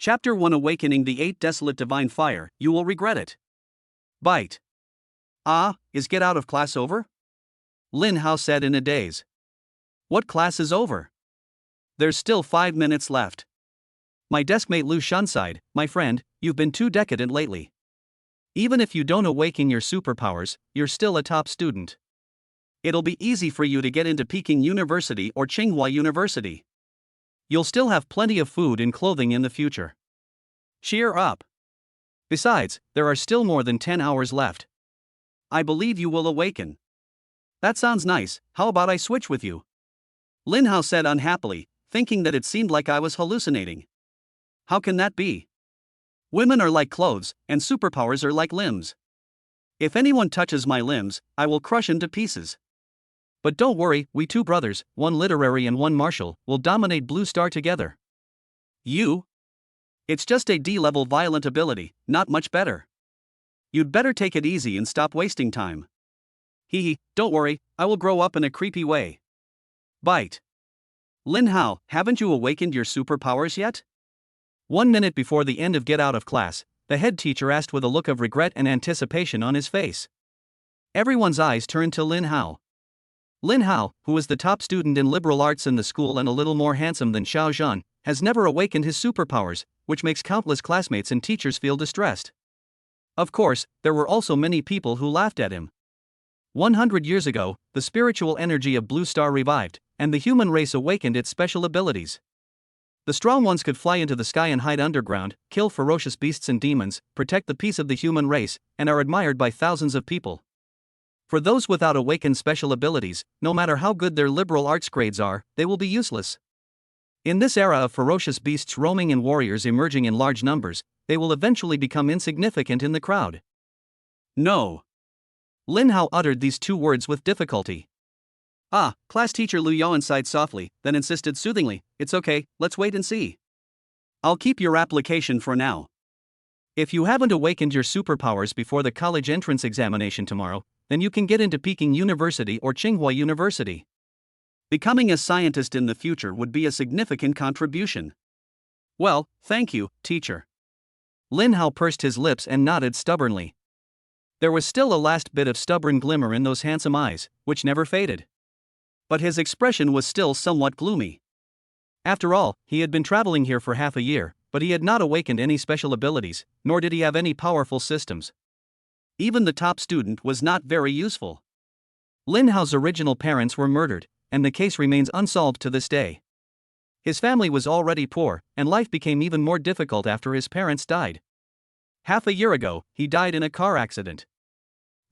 Chapter 1 Awakening the 8 Desolate Divine Fire, You Will Regret It. Bite. Ah, is get out of class over? Lin Hao said in a daze. What class is over? There's still 5 minutes left. My deskmate Lu Shun sighed, my friend, you've been too decadent lately. Even if you don't awaken your superpowers, you're still a top student. It'll be easy for you to get into Peking University or Tsinghua University. You'll still have plenty of food and clothing in the future. Cheer up. Besides, there are still more than 10 hours left. I believe you will awaken. That sounds nice, how about I switch with you? Lin Hao said unhappily, thinking that it seemed like I was hallucinating. How can that be? Women are like clothes, and superpowers are like limbs. If anyone touches my limbs, I will crush him to pieces. But don't worry, we two brothers, one literary and one martial, will dominate Blue Star together. You? It's just a D-level violent ability, not much better. You'd better take it easy and stop wasting time. Hee, don't worry, I will grow up in a creepy way. Bite. Lin Hao, haven't you awakened your superpowers yet? 1 minute before the end of get out of class, the head teacher asked with a look of regret and anticipation on his face. Everyone's eyes turned to Lin Hao. Lin Hao, who is the top student in liberal arts in the school and a little more handsome than Xiao Zhan, has never awakened his superpowers, which makes countless classmates and teachers feel distressed. Of course, there were also many people who laughed at him. 100 years ago, the spiritual energy of Blue Star revived, and the human race awakened its special abilities. The strong ones could fly into the sky and hide underground, kill ferocious beasts and demons, protect the peace of the human race, and are admired by thousands of people. For those without awakened special abilities, no matter how good their liberal arts grades are, they will be useless. In this era of ferocious beasts roaming and warriors emerging in large numbers, they will eventually become insignificant in the crowd. No. Lin Hao uttered these two words with difficulty. Ah, class teacher Lu Yaoan sighed softly, then insisted soothingly, it's okay, let's wait and see. I'll keep your application for now. If you haven't awakened your superpowers before the college entrance examination tomorrow, then you can get into Peking University or Tsinghua University. Becoming a scientist in the future would be a significant contribution. Well, thank you, teacher. Lin Hao pursed his lips and nodded stubbornly. There was still a last bit of stubborn glimmer in those handsome eyes, which never faded. But his expression was still somewhat gloomy. After all, he had been traveling here for half a year, but he had not awakened any special abilities, nor did he have any powerful systems. Even the top student was not very useful. Lin Hao's original parents were murdered, and the case remains unsolved to this day. His family was already poor, and life became even more difficult after his parents died. Half a year ago, he died in a car accident.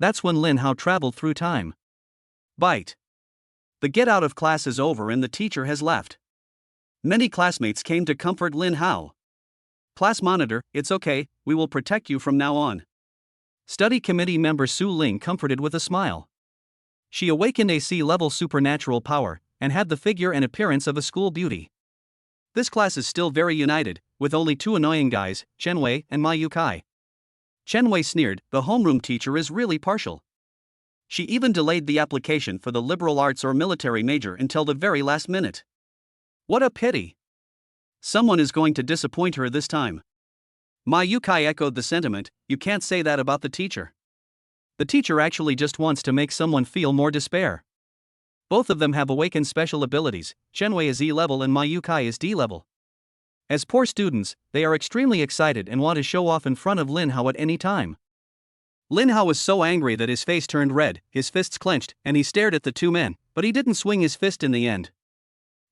That's when Lin Hao traveled through time. Bite. The get out of class is over and the teacher has left. Many classmates came to comfort Lin Hao. Class monitor, it's okay, we will protect you from now on. Study committee member Su Ling comforted with a smile. She awakened a C-level supernatural power, and had the figure and appearance of a school beauty. This class is still very united, with only two annoying guys, Chen Wei and Ma Yukai. Chen Wei sneered, the homeroom teacher is really partial. She even delayed the application for the liberal arts or military major until the very last minute. What a pity. Someone is going to disappoint her this time. Ma Yukai echoed the sentiment, you can't say that about the teacher. The teacher actually just wants to make someone feel more despair. Both of them have awakened special abilities, Chen Wei is E-level and Ma Yukai is D-level. As poor students, they are extremely excited and want to show off in front of Lin Hao at any time. Lin Hao was so angry that his face turned red, his fists clenched, and he stared at the two men, but he didn't swing his fist in the end.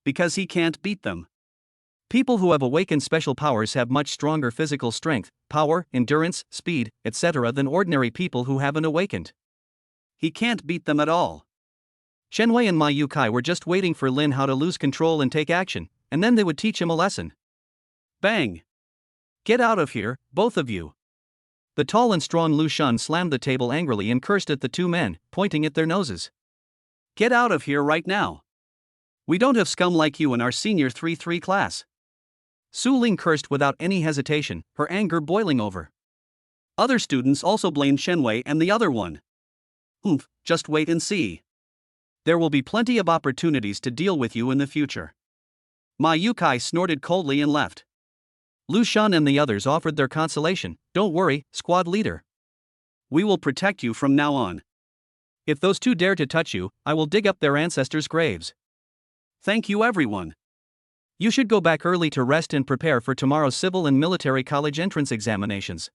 Because he can't beat them. People who have awakened special powers have much stronger physical strength, power, endurance, speed, etc. than ordinary people who haven't awakened. He can't beat them at all. Chen Wei and Ma Yukai were just waiting for Lin Hao to lose control and take action, and then they would teach him a lesson. Bang! Get out of here, both of you. The tall and strong Lu Shun slammed the table angrily and cursed at the two men, pointing at their noses. Get out of here right now. We don't have scum like you in our senior 3-3 class. Su Ling cursed without any hesitation, her anger boiling over. Other students also blamed Chen Wei and the other one. Just wait and see. There will be plenty of opportunities to deal with you in the future. Ma Yukai snorted coldly and left. Lu Shan and the others offered their consolation. Don't worry, squad leader. We will protect you from now on. If those two dare to touch you, I will dig up their ancestors' graves. Thank you everyone. You should go back early to rest and prepare for tomorrow's civil and military college entrance examinations.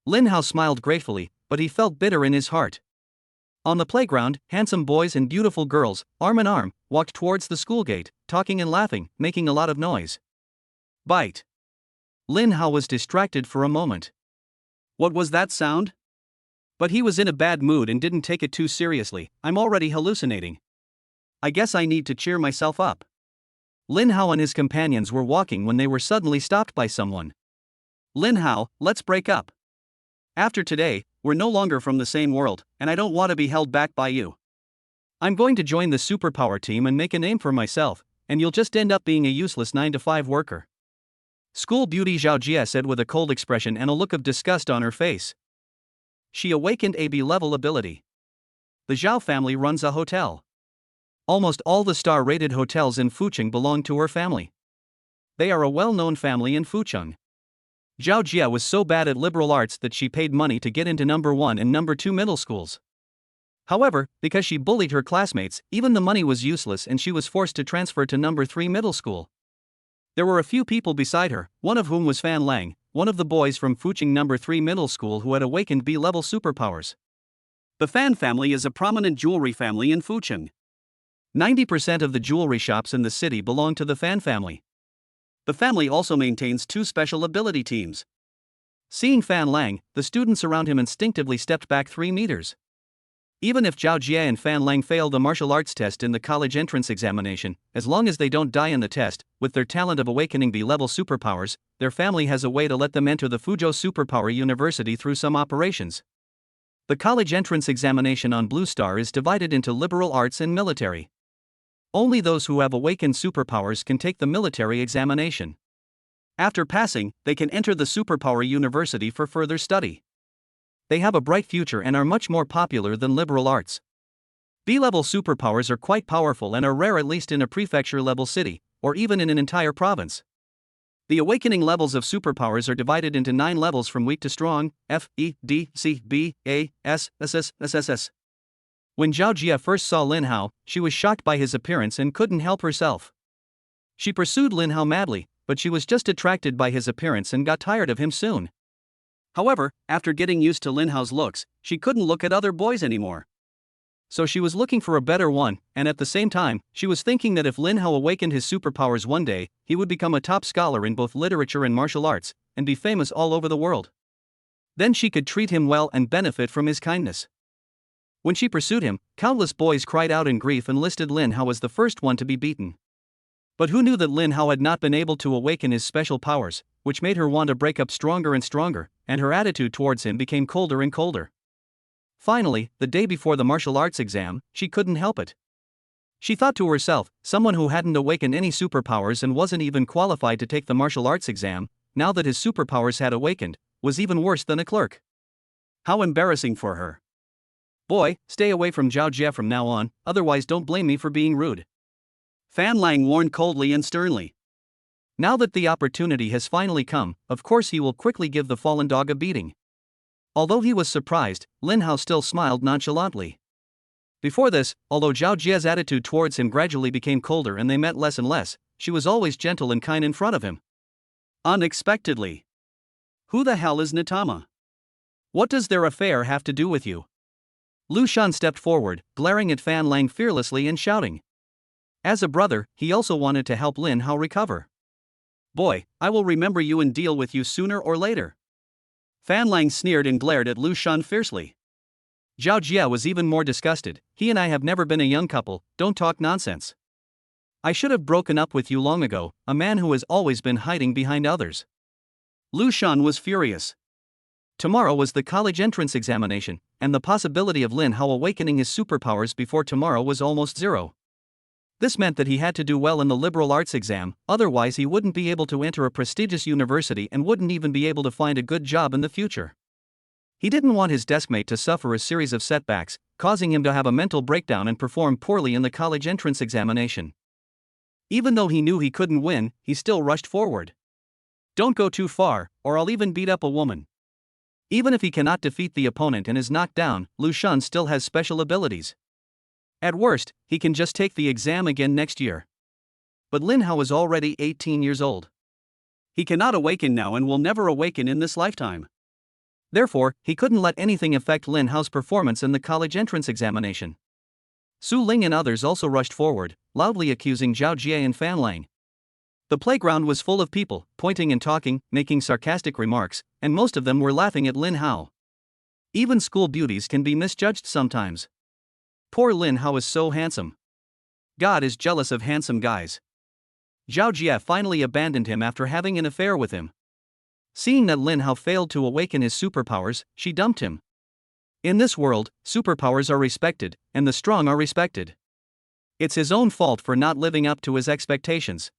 Lin Hao smiled gratefully, but he felt bitter in his heart. On the playground, handsome boys and beautiful girls, arm in arm, walked towards the school gate, talking and laughing, making a lot of noise. Bite. Lin Hao was distracted for a moment. What was that sound? But he was in a bad mood and didn't take it too seriously. I'm already hallucinating. I guess I need to cheer myself up. Lin Hao and his companions were walking when they were suddenly stopped by someone. Lin Hao, let's break up. After today, we're no longer from the same world, and I don't want to be held back by you. I'm going to join the superpower team and make a name for myself, and you'll just end up being a useless 9-to-5 worker. School beauty Zhao Jie said with a cold expression and a look of disgust on her face. She awakened a B-level ability. The Zhao family runs a hotel. Almost all the star-rated hotels in Fucheng belong to her family. They are a well-known family in Fucheng. Zhao Jie was so bad at liberal arts that she paid money to get into number 1 and number 2 middle schools. However, because she bullied her classmates, even the money was useless and she was forced to transfer to number 3 middle school. There were a few people beside her, one of whom was Fan Lang, one of the boys from Fucheng number 3 middle school who had awakened B-level superpowers. The Fan family is a prominent jewelry family in Fucheng. 90% of the jewelry shops in the city belong to the Fan family. The family also maintains 2 special ability teams. Seeing Fan Lang, the students around him instinctively stepped back 3 meters. Even if Zhao Jie and Fan Lang fail the martial arts test in the college entrance examination, as long as they don't die in the test, with their talent of awakening B-level superpowers, their family has a way to let them enter the Fuzhou Superpower University through some operations. The college entrance examination on Blue Star is divided into liberal arts and military. Only those who have awakened superpowers can take the military examination. After passing, they can enter the Superpower University for further study. They have a bright future and are much more popular than liberal arts. B-level superpowers are quite powerful and are rare at least in a prefecture-level city, or even in an entire province. The awakening levels of superpowers are divided into 9 levels from weak to strong: F, E, D, C, B, A, S, SS, SSS. When Zhao Jie first saw Lin Hao, she was shocked by his appearance and couldn't help herself. She pursued Lin Hao madly, but she was just attracted by his appearance and got tired of him soon. However, after getting used to Lin Hao's looks, she couldn't look at other boys anymore. So she was looking for a better one, and at the same time, she was thinking that if Lin Hao awakened his superpowers one day, he would become a top scholar in both literature and martial arts, and be famous all over the world. Then she could treat him well and benefit from his kindness. When she pursued him, countless boys cried out in grief and listed Lin Hao as the first one to be beaten. But who knew that Lin Hao had not been able to awaken his special powers, which made her want to break up stronger and stronger, and her attitude towards him became colder and colder. Finally, the day before the martial arts exam, she couldn't help it. She thought to herself, someone who hadn't awakened any superpowers and wasn't even qualified to take the martial arts exam, now that his superpowers had awakened, was even worse than a clerk. How embarrassing for her. Boy, stay away from Zhao Jie from now on, otherwise don't blame me for being rude. Fan Lang warned coldly and sternly. Now that the opportunity has finally come, of course he will quickly give the fallen dog a beating. Although he was surprised, Lin Hao still smiled nonchalantly. Before this, although Zhao Jie's attitude towards him gradually became colder and they met less and less, she was always gentle and kind in front of him. Unexpectedly. Who the hell is Nitama? What does their affair have to do with you? Lu Shan stepped forward, glaring at Fan Lang fearlessly and shouting. As a brother, he also wanted to help Lin Hao recover. Boy, I will remember you and deal with you sooner or later. Fan Lang sneered and glared at Lu Shan fiercely. Zhao Jie was even more disgusted. He and I have never been a young couple, don't talk nonsense. I should have broken up with you long ago, a man who has always been hiding behind others. Lu Shan was furious. Tomorrow was the college entrance examination, and the possibility of Lin Hao awakening his superpowers before tomorrow was almost zero. This meant that he had to do well in the liberal arts exam, otherwise he wouldn't be able to enter a prestigious university and wouldn't even be able to find a good job in the future. He didn't want his deskmate to suffer a series of setbacks, causing him to have a mental breakdown and perform poorly in the college entrance examination. Even though he knew he couldn't win, he still rushed forward. Don't go too far, or I'll even beat up a woman. Even if he cannot defeat the opponent and is knocked down, Lu Xun still has special abilities. At worst, he can just take the exam again next year. But Lin Hao is already 18 years old. He cannot awaken now and will never awaken in this lifetime. Therefore, he couldn't let anything affect Lin Hao's performance in the college entrance examination. Su Ling and others also rushed forward, loudly accusing Zhao Jie and Fan Lang. The playground was full of people, pointing and talking, making sarcastic remarks, and most of them were laughing at Lin Hao. Even school beauties can be misjudged sometimes. Poor Lin Hao is so handsome. God is jealous of handsome guys. Zhao Jie finally abandoned him after having an affair with him. Seeing that Lin Hao failed to awaken his superpowers, she dumped him. In this world, superpowers are respected, and the strong are respected. It's his own fault for not living up to his expectations.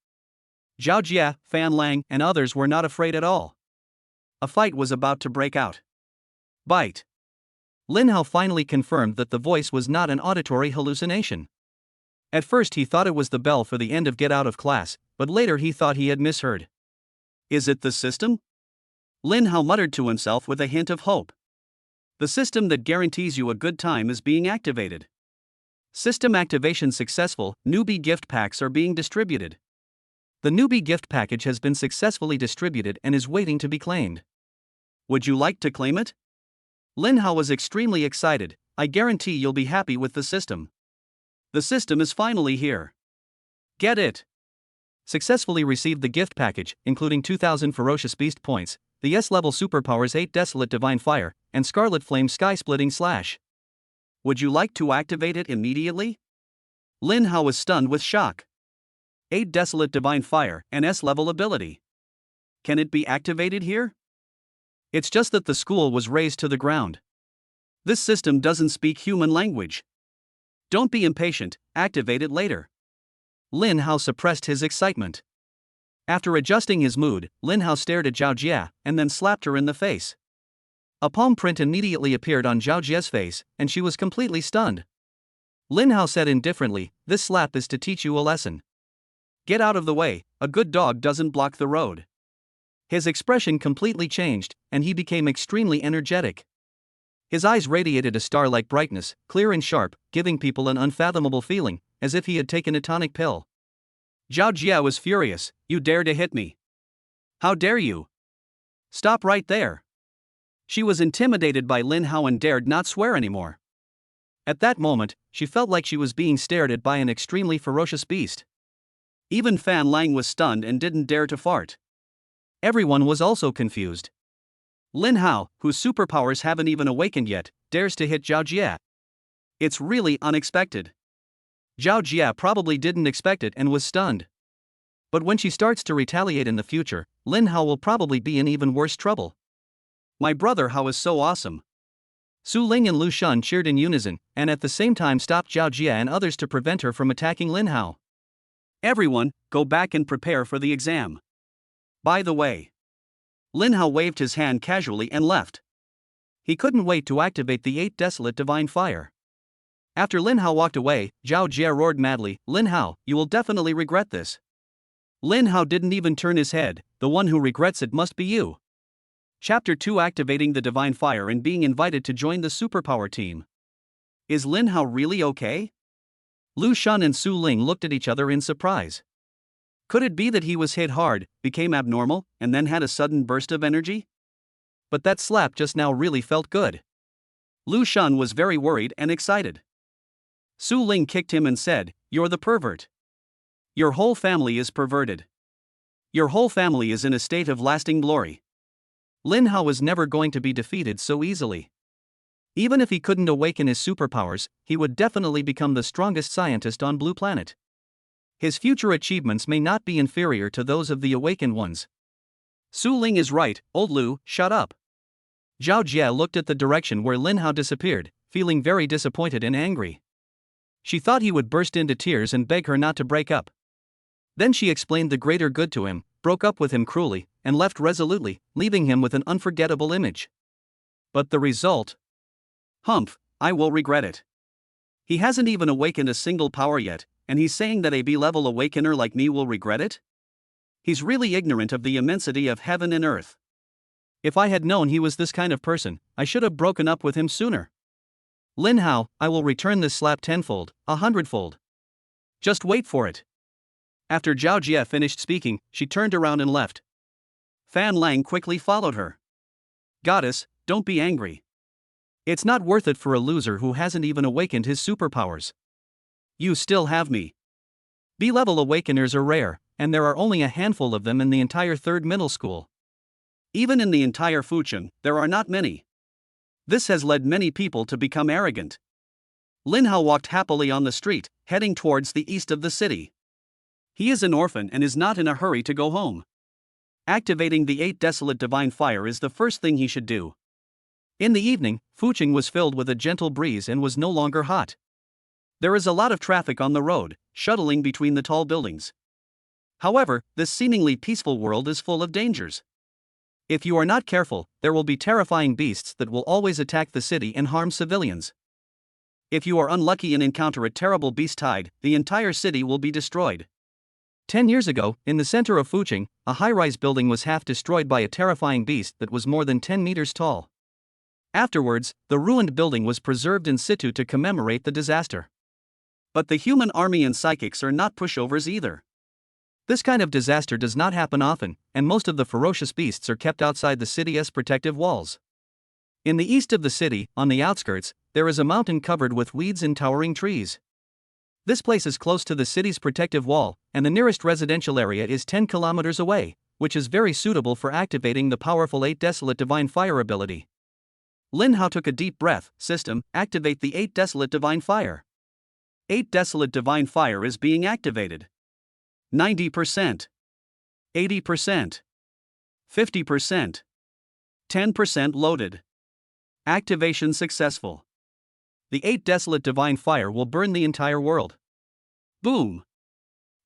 Zhao Jie, Fan Lang, and others were not afraid at all. A fight was about to break out. Bite. Lin Hao finally confirmed that the voice was not an auditory hallucination. At first he thought it was the bell for the end of get out of class, but later he thought he had misheard. Is it the system? Lin Hao muttered to himself with a hint of hope. The system that guarantees you a good time is being activated. System activation successful, newbie gift packs are being distributed. The newbie gift package has been successfully distributed and is waiting to be claimed. Would you like to claim it? Lin Hao was extremely excited. I guarantee you'll be happy with the system. The system is finally here. Get it! Successfully received the gift package, including 2,000 Ferocious Beast points, the S-level superpowers 8 Desolate Divine Fire, and Scarlet Flame Sky-Splitting Slash. Would you like to activate it immediately? Lin Hao was stunned with shock. 8 Desolate Divine Fire, an S-level ability. Can it be activated here? It's just that the school was razed to the ground. This system doesn't speak human language. Don't be impatient, activate it later. Lin Hao suppressed his excitement. After adjusting his mood, Lin Hao stared at Zhao Jie and then slapped her in the face. A palm print immediately appeared on Zhao Jie's face, and she was completely stunned. Lin Hao said indifferently, "This slap is to teach you a lesson. Get out of the way, a good dog doesn't block the road." His expression completely changed, and he became extremely energetic. His eyes radiated a star-like brightness, clear and sharp, giving people an unfathomable feeling, as if he had taken a tonic pill. Zhao Jie was furious. You dare to hit me? How dare you? Stop right there. She was intimidated by Lin Hao and dared not swear anymore. At that moment, she felt like she was being stared at by an extremely ferocious beast. Even Fan Lang was stunned and didn't dare to fart. Everyone was also confused. Lin Hao, whose superpowers haven't even awakened yet, dares to hit Zhao Jie. It's really unexpected. Zhao Jie probably didn't expect it and was stunned. But when she starts to retaliate in the future, Lin Hao will probably be in even worse trouble. My brother Hao is so awesome. Su Ling and Lu Xun cheered in unison, and at the same time stopped Zhao Jie and others to prevent her from attacking Lin Hao. Everyone, go back and prepare for the exam. By the way. Lin Hao waved his hand casually and left. He couldn't wait to activate the 8 Desolate Divine Fire. After Lin Hao walked away, Zhao Jie roared madly, "Lin Hao, you will definitely regret this." Lin Hao didn't even turn his head. The one who regrets it must be you. Chapter 2: Activating the Divine Fire and being invited to join the superpower team. Is Lin Hao really okay? Lu Xun and Su Ling looked at each other in surprise. Could it be that he was hit hard, became abnormal, and then had a sudden burst of energy? But that slap just now really felt good. Lu Xun was very worried and excited. Su Ling kicked him and said, "You're the pervert. Your whole family is perverted. Your whole family is in a state of lasting glory." Lin Hao was never going to be defeated so easily. Even if he couldn't awaken his superpowers, he would definitely become the strongest scientist on Blue Planet. His future achievements may not be inferior to those of the awakened ones. Su Ling is right, old Lu, shut up. Zhao Jie looked at the direction where Lin Hao disappeared, feeling very disappointed and angry. She thought he would burst into tears and beg her not to break up. Then she explained the greater good to him, broke up with him cruelly, and left resolutely, leaving him with an unforgettable image. But the result? Humph, I will regret it. He hasn't even awakened a single power yet, and he's saying that a B-level awakener like me will regret it? He's really ignorant of the immensity of heaven and earth. If I had known he was this kind of person, I should have broken up with him sooner. Lin Hao, I will return this slap tenfold, 100-fold. Just wait for it. After Zhao Jie finished speaking, she turned around and left. Fan Lang quickly followed her. Goddess, don't be angry. It's not worth it for a loser who hasn't even awakened his superpowers. You still have me. B-level awakeners are rare, and there are only a handful of them in the entire third middle school. Even in the entire Fuchun, there are not many. This has led many people to become arrogant. Lin Hao walked happily on the street, heading towards the east of the city. He is an orphan and is not in a hurry to go home. Activating the 8 Desolate Divine Fire is the first thing he should do. In the evening, Fuchun was filled with a gentle breeze and was no longer hot. There is a lot of traffic on the road, shuttling between the tall buildings. However, this seemingly peaceful world is full of dangers. If you are not careful, there will be terrifying beasts that will always attack the city and harm civilians. If you are unlucky and encounter a terrible beast tide, the entire city will be destroyed. 10 years ago, in the center of Fuchun, a high-rise building was half destroyed by a terrifying beast that was more than 10 meters tall. Afterwards, the ruined building was preserved in situ to commemorate the disaster. But the human army and psychics are not pushovers either. This kind of disaster does not happen often, and most of the ferocious beasts are kept outside the city's protective walls. In the east of the city, on the outskirts, there is a mountain covered with weeds and towering trees. This place is close to the city's protective wall, and the nearest residential area is 10 kilometers away, which is very suitable for activating the powerful 8 Desolate Divine Fire ability. Lin Hao took a deep breath. System, activate the 8 Desolate Divine Fire. 8 Desolate Divine Fire is being activated. 90%. 80%. 50%. 10% loaded. Activation successful. The 8 Desolate Divine Fire will burn the entire world. Boom!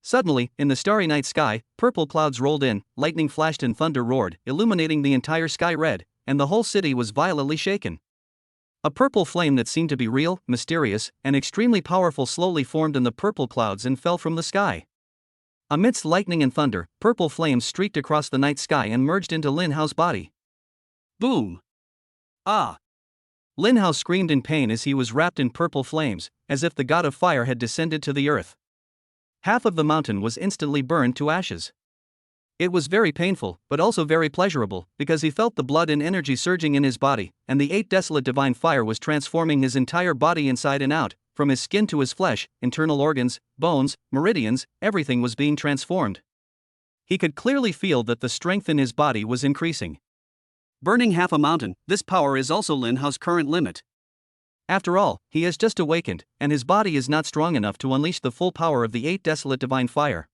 Suddenly, in the starry night sky, purple clouds rolled in, lightning flashed and thunder roared, illuminating the entire sky red, and the whole city was violently shaken. A purple flame that seemed to be real, mysterious, and extremely powerful slowly formed in the purple clouds and fell from the sky. Amidst lightning and thunder, purple flames streaked across the night sky and merged into Lin Hao's body. Boom! Ah! Lin Hao screamed in pain as he was wrapped in purple flames, as if the god of fire had descended to the earth. Half of the mountain was instantly burned to ashes. It was very painful, but also very pleasurable, because he felt the blood and energy surging in his body, and the 8 Desolate Divine Fire was transforming his entire body inside and out, from his skin to his flesh, internal organs, bones, meridians, everything was being transformed. He could clearly feel that the strength in his body was increasing. Burning half a mountain, this power is also Lin Hao's current limit. After all, he has just awakened, and his body is not strong enough to unleash the full power of the 8 Desolate Divine Fire.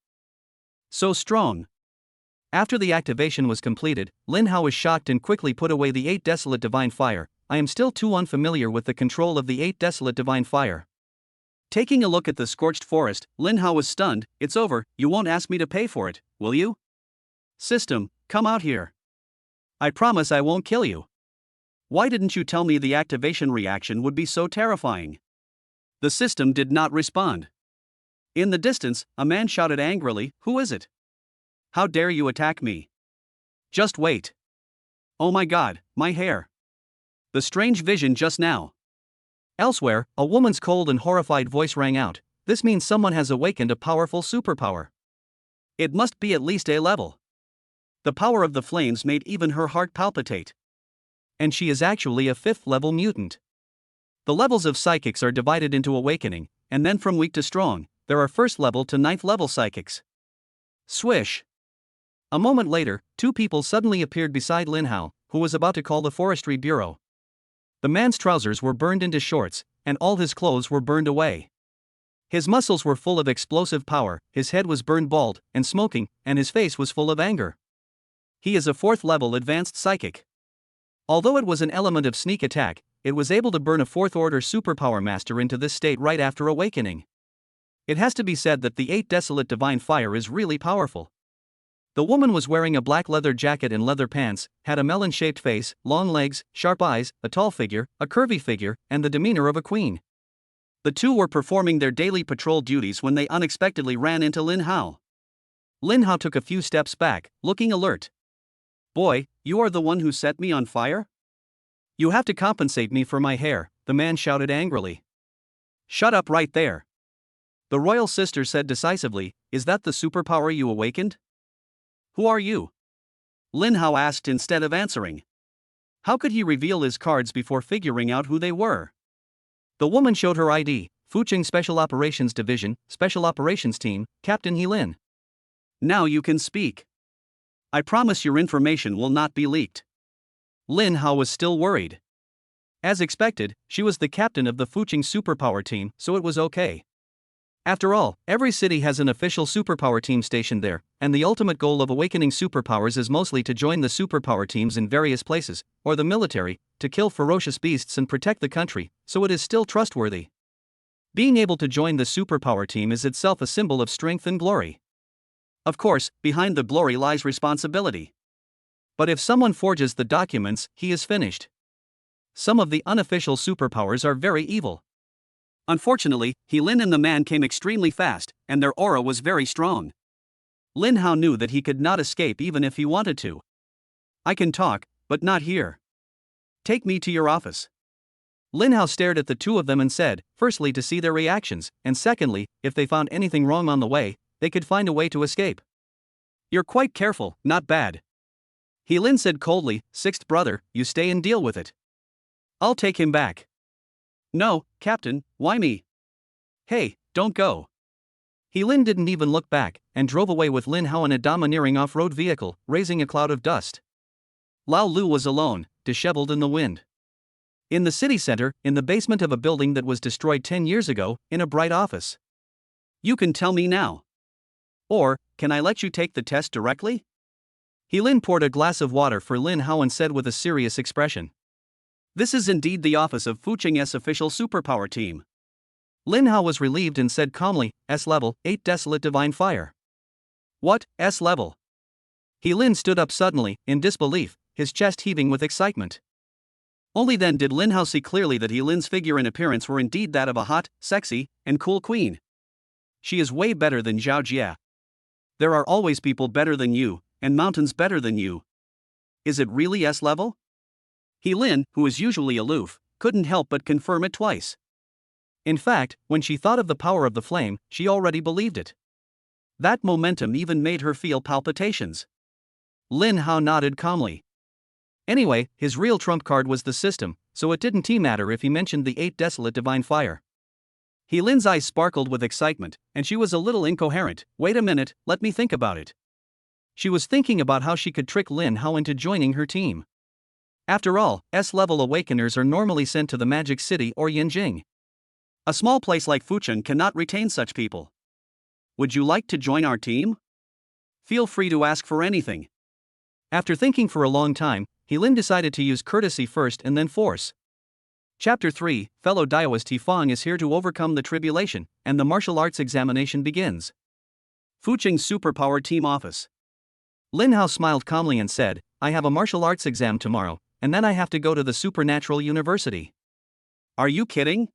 So strong. After the activation was completed, Lin Hao was shocked and quickly put away the 8 Desolate Divine Fire. I am still too unfamiliar with the control of the 8 Desolate Divine Fire. Taking a look at the scorched forest, Lin Hao was stunned. It's over, you won't ask me to pay for it, will you? System, come out here. I promise I won't kill you. Why didn't you tell me the activation reaction would be so terrifying? The system did not respond. In the distance, a man shouted angrily, who is it? How dare you attack me? Just wait. Oh my god, my hair. The strange vision just now. Elsewhere, a woman's cold and horrified voice rang out. This means someone has awakened a powerful superpower. It must be at least A level. The power of the flames made even her heart palpitate. And she is actually a 5th level mutant. The levels of psychics are divided into awakening, and then from weak to strong, there are 1st level to 9th level psychics. Swish! A moment later, 2 people suddenly appeared beside Lin Hao, who was about to call the Forestry Bureau. The man's trousers were burned into shorts, and all his clothes were burned away. His muscles were full of explosive power, his head was burned bald and smoking, and his face was full of anger. He is a 4th level advanced psychic. Although it was an element of sneak attack, it was able to burn a 4th order superpower master into this state right after awakening. It has to be said that the 8 Desolate Divine Fire is really powerful. The woman was wearing a black leather jacket and leather pants, had a melon-shaped face, long legs, sharp eyes, a tall figure, a curvy figure, and the demeanor of a queen. The two were performing their daily patrol duties when they unexpectedly ran into Lin Hao. Lin Hao took a few steps back, looking alert. Boy, you are the one who set me on fire? You have to compensate me for my hair, the man shouted angrily. Shut up right there. The royal sister said decisively, is that the superpower you awakened? Who are you? Lin Hao asked instead of answering. How could he reveal his cards before figuring out who they were? The woman showed her ID, Fucheng Special Operations Division, Special Operations Team, Captain He Lin. Now you can speak. I promise your information will not be leaked. Lin Hao was still worried. As expected, she was the captain of the Fucheng Superpower Team, so it was okay. After all, every city has an official superpower team stationed there, and the ultimate goal of awakening superpowers is mostly to join the superpower teams in various places, or the military, to kill ferocious beasts and protect the country, so it is still trustworthy. Being able to join the superpower team is itself a symbol of strength and glory. Of course, behind the glory lies responsibility. But if someone forges the documents, he is finished. Some of the unofficial superpowers are very evil. Unfortunately, He Lin and the man came extremely fast, and their aura was very strong. Lin Hao knew that he could not escape even if he wanted to. I can talk, but not here. Take me to your office. Lin Hao stared at the two of them and said, firstly to see their reactions, and secondly, if they found anything wrong on the way, they could find a way to escape. You're quite careful, not bad. He Lin said coldly, sixth brother, you stay and deal with it. I'll take him back. No, Captain, why me? Hey, don't go. He Lin didn't even look back, and drove away with Lin Hao in a domineering off-road vehicle, raising a cloud of dust. Lao Lu was alone, disheveled in the wind. In the city center, in the basement of a building that was destroyed 10 years ago, in a bright office. You can tell me now. Or, can I let you take the test directly? He Lin poured a glass of water for Lin Hao and said with a serious expression. This is indeed the office of Fucheng's official superpower team. Lin Hao was relieved and said calmly, S-level, 8 Desolate Divine Fire. What, S-level? He Lin stood up suddenly, in disbelief, his chest heaving with excitement. Only then did Lin Hao see clearly that He Lin's figure and appearance were indeed that of a hot, sexy, and cool queen. She is way better than Zhao Jia. There are always people better than you, and mountains better than you. Is it really S-level? He Lin, who is usually aloof, couldn't help but confirm it twice. In fact, when she thought of the power of the flame, she already believed it. That momentum even made her feel palpitations. Lin Hao nodded calmly. Anyway, his real trump card was the system, so it didn't matter if he mentioned the 8 Desolate Divine Fire. He Lin's eyes sparkled with excitement, and she was a little incoherent. Wait a minute, let me think about it. She was thinking about how she could trick Lin Hao into joining her team. After all, S-level awakeners are normally sent to the Magic City or Yanjing. A small place like Fucheng cannot retain such people. Would you like to join our team? Feel free to ask for anything. After thinking for a long time, He Lin decided to use courtesy first and then force. Chapter 3, fellow Daoist Tifang is here to overcome the tribulation, and the martial arts examination begins. Fucheng Superpower Team Office. Lin Hao smiled calmly and said, I have a martial arts exam tomorrow, and then I have to go to the Supernatural University. Are you kidding?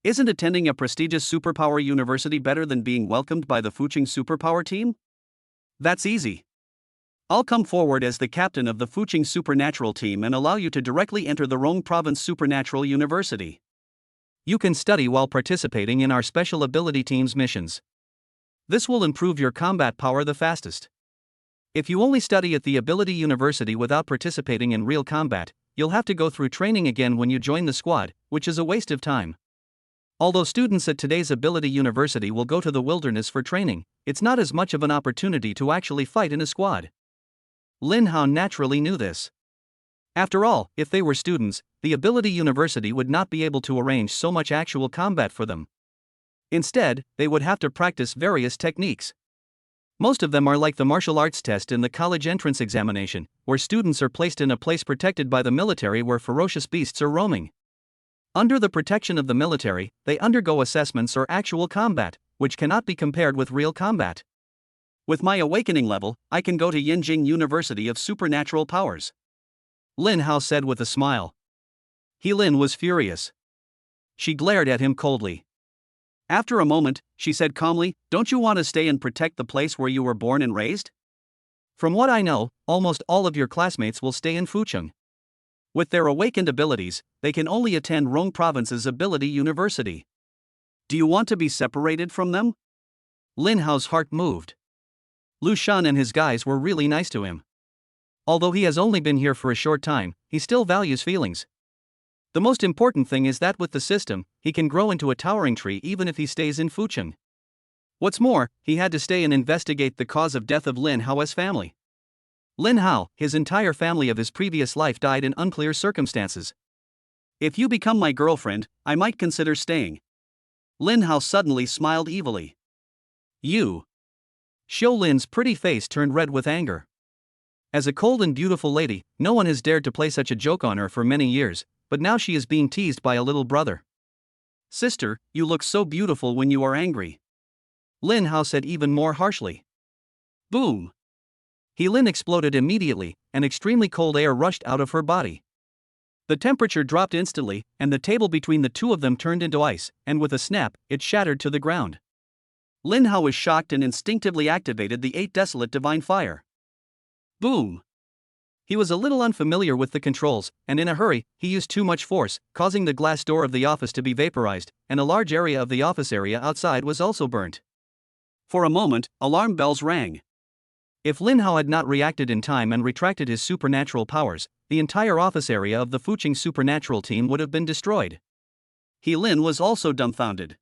Isn't attending a prestigious superpower university better than being welcomed by the Fucheng Superpower Team? That's easy. I'll come forward as the captain of the Fucheng Supernatural Team and allow you to directly enter the Rong Province Supernatural University. You can study while participating in our Special Ability Team's missions. This will improve your combat power the fastest. If you only study at the Ability University without participating in real combat, you'll have to go through training again when you join the squad, which is a waste of time. Although students at today's Ability University will go to the wilderness for training, it's not as much of an opportunity to actually fight in a squad. Lin Hao naturally knew this. After all, if they were students, the Ability University would not be able to arrange so much actual combat for them. Instead, they would have to practice various techniques. Most of them are like the martial arts test in the college entrance examination, where students are placed in a place protected by the military where ferocious beasts are roaming. Under the protection of the military, they undergo assessments or actual combat, which cannot be compared with real combat. With my awakening level, I can go to Yanjing University of Supernatural Powers. Lin Hao said with a smile. He Lin was furious. She glared at him coldly. After a moment, she said calmly, don't you want to stay and protect the place where you were born and raised? From what I know, almost all of your classmates will stay in Fucheng. With their awakened abilities, they can only attend Rong Province's Ability University. Do you want to be separated from them? Lin Hao's heart moved. Lu Shan and his guys were really nice to him. Although he has only been here for a short time, he still values feelings. The most important thing is that with the system, he can grow into a towering tree even if he stays in Fucheng. What's more, he had to stay and investigate the cause of death of Lin Hao's family. Lin Hao, his entire family of his previous life died in unclear circumstances. If you become my girlfriend, I might consider staying. Lin Hao suddenly smiled evilly. You. Xiu Lin's pretty face turned red with anger. As a cold and beautiful lady, no one has dared to play such a joke on her for many years, but now she is being teased by a little brother. Sister, you look so beautiful when you are angry. Lin Hao said even more harshly. Boom! Lin exploded immediately, and extremely cold air rushed out of her body. The temperature dropped instantly, and the table between the two of them turned into ice, and with a snap, it shattered to the ground. Lin Hao was shocked and instinctively activated the 8 Desolate Divine Fire. Boom! He was a little unfamiliar with the controls, and in a hurry, he used too much force, causing the glass door of the office to be vaporized, and a large area of the office area outside was also burnt. For a moment, alarm bells rang. If Lin Hao had not reacted in time and retracted his supernatural powers, the entire office area of the Fucheng supernatural team would have been destroyed. Lin was also dumbfounded.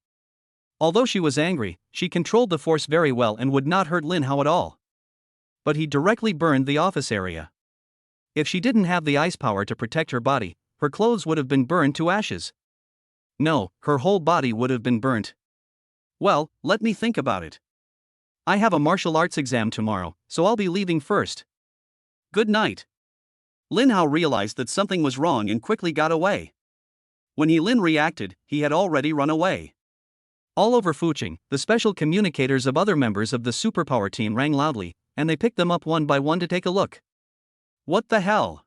Although she was angry, she controlled the force very well and would not hurt Lin Hao at all. But he directly burned the office area. If she didn't have the ice power to protect her body, her clothes would have been burned to ashes. No, her whole body would have been burnt. Well, let me think about it. I have a martial arts exam tomorrow, so I'll be leaving first. Good night. Lin Hao realized that something was wrong and quickly got away. When Lin reacted, he had already run away. All over Fucheng, the special communicators of other members of the superpower team rang loudly, and they picked them up one by one to take a look. What the hell?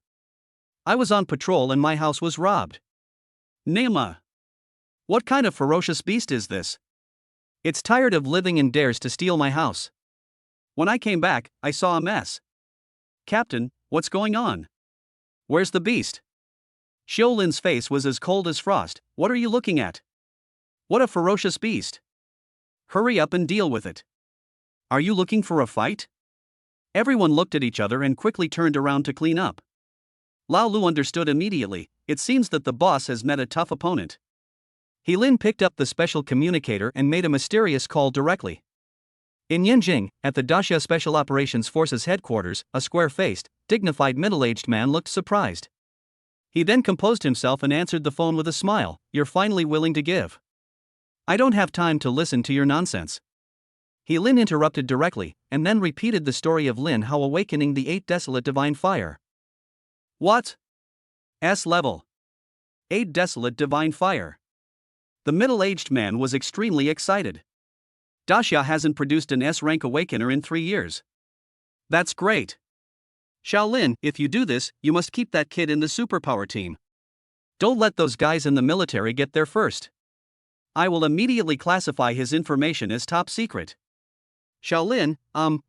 I was on patrol and my house was robbed. Nema. What kind of ferocious beast is this? It's tired of living and dares to steal my house. When I came back, I saw a mess. Captain, what's going on? Where's the beast? Xiu Lin's face was as cold as frost. What are you looking at? What a ferocious beast. Hurry up and deal with it. Are you looking for a fight? Everyone looked at each other and quickly turned around to clean up. Lao Lu understood immediately. It seems that the boss has met a tough opponent. Lin picked up the special communicator and made a mysterious call directly. In Yanjing, at the Daxia Special Operations Forces headquarters, a square-faced, dignified middle-aged man looked surprised. He then composed himself and answered the phone with a smile. You're finally willing to give. I don't have time to listen to your nonsense. Lin interrupted directly, and then repeated the story of Lin Hao awakening the 8 Desolate Divine Fire. What? S level. 8 Desolate Divine Fire. The middle-aged man was extremely excited. Daxia hasn't produced an S-rank awakener in 3 years. That's great. Shaolin, if you do this, you must keep that kid in the superpower team. Don't let those guys in the military get there first. I will immediately classify his information as top secret. Shaolin,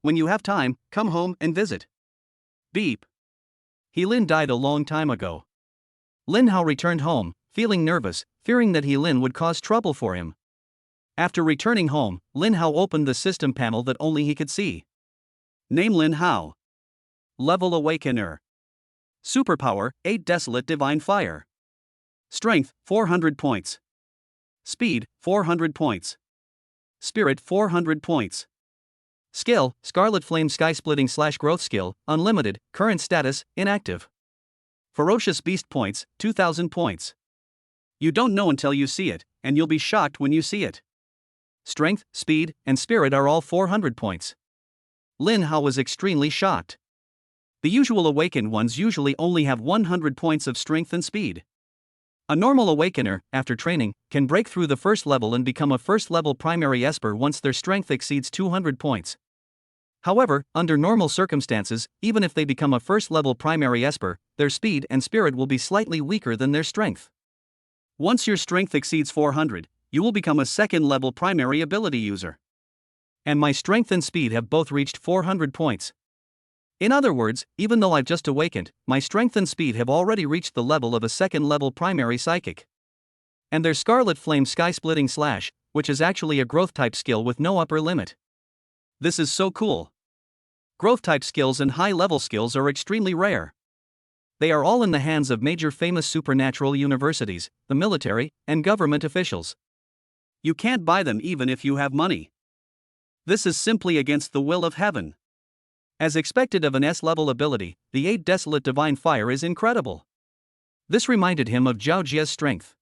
when you have time, come home and visit. Beep. Lin died a long time ago. Lin Hao returned home, feeling nervous, fearing that Lin would cause trouble for him. After returning home, Lin Hao opened the system panel that only he could see. Name Lin Hao. Level Awakener. Superpower, 8 Desolate Divine Fire. Strength, 400 points. Speed, 400 points. Spirit, 400 points. Skill, Scarlet Flame Sky Splitting / Growth Skill, Unlimited, Current Status, Inactive. Ferocious Beast Points, 2000 points. You don't know until you see it, and you'll be shocked when you see it. Strength, Speed, and Spirit are all 400 points. Lin Hao was extremely shocked. The usual awakened ones usually only have 100 points of strength and speed. A normal awakener, after training, can break through the first level and become a first-level primary Esper once their strength exceeds 200 points. However, under normal circumstances, even if they become a first-level primary Esper, their speed and spirit will be slightly weaker than their strength. Once your strength exceeds 400, you will become a second-level primary ability user. And my strength and speed have both reached 400 points. In other words, even though I've just awakened, my strength and speed have already reached the level of a second-level primary psychic. And there's Scarlet Flame Sky-Splitting Slash, which is actually a growth-type skill with no upper limit. This is so cool. Growth-type skills and high-level skills are extremely rare. They are all in the hands of major famous supernatural universities, the military, and government officials. You can't buy them even if you have money. This is simply against the will of heaven. As expected of an S-level ability, the 8 Desolate Divine Fire is incredible. This reminded him of Zhao Jie's strength.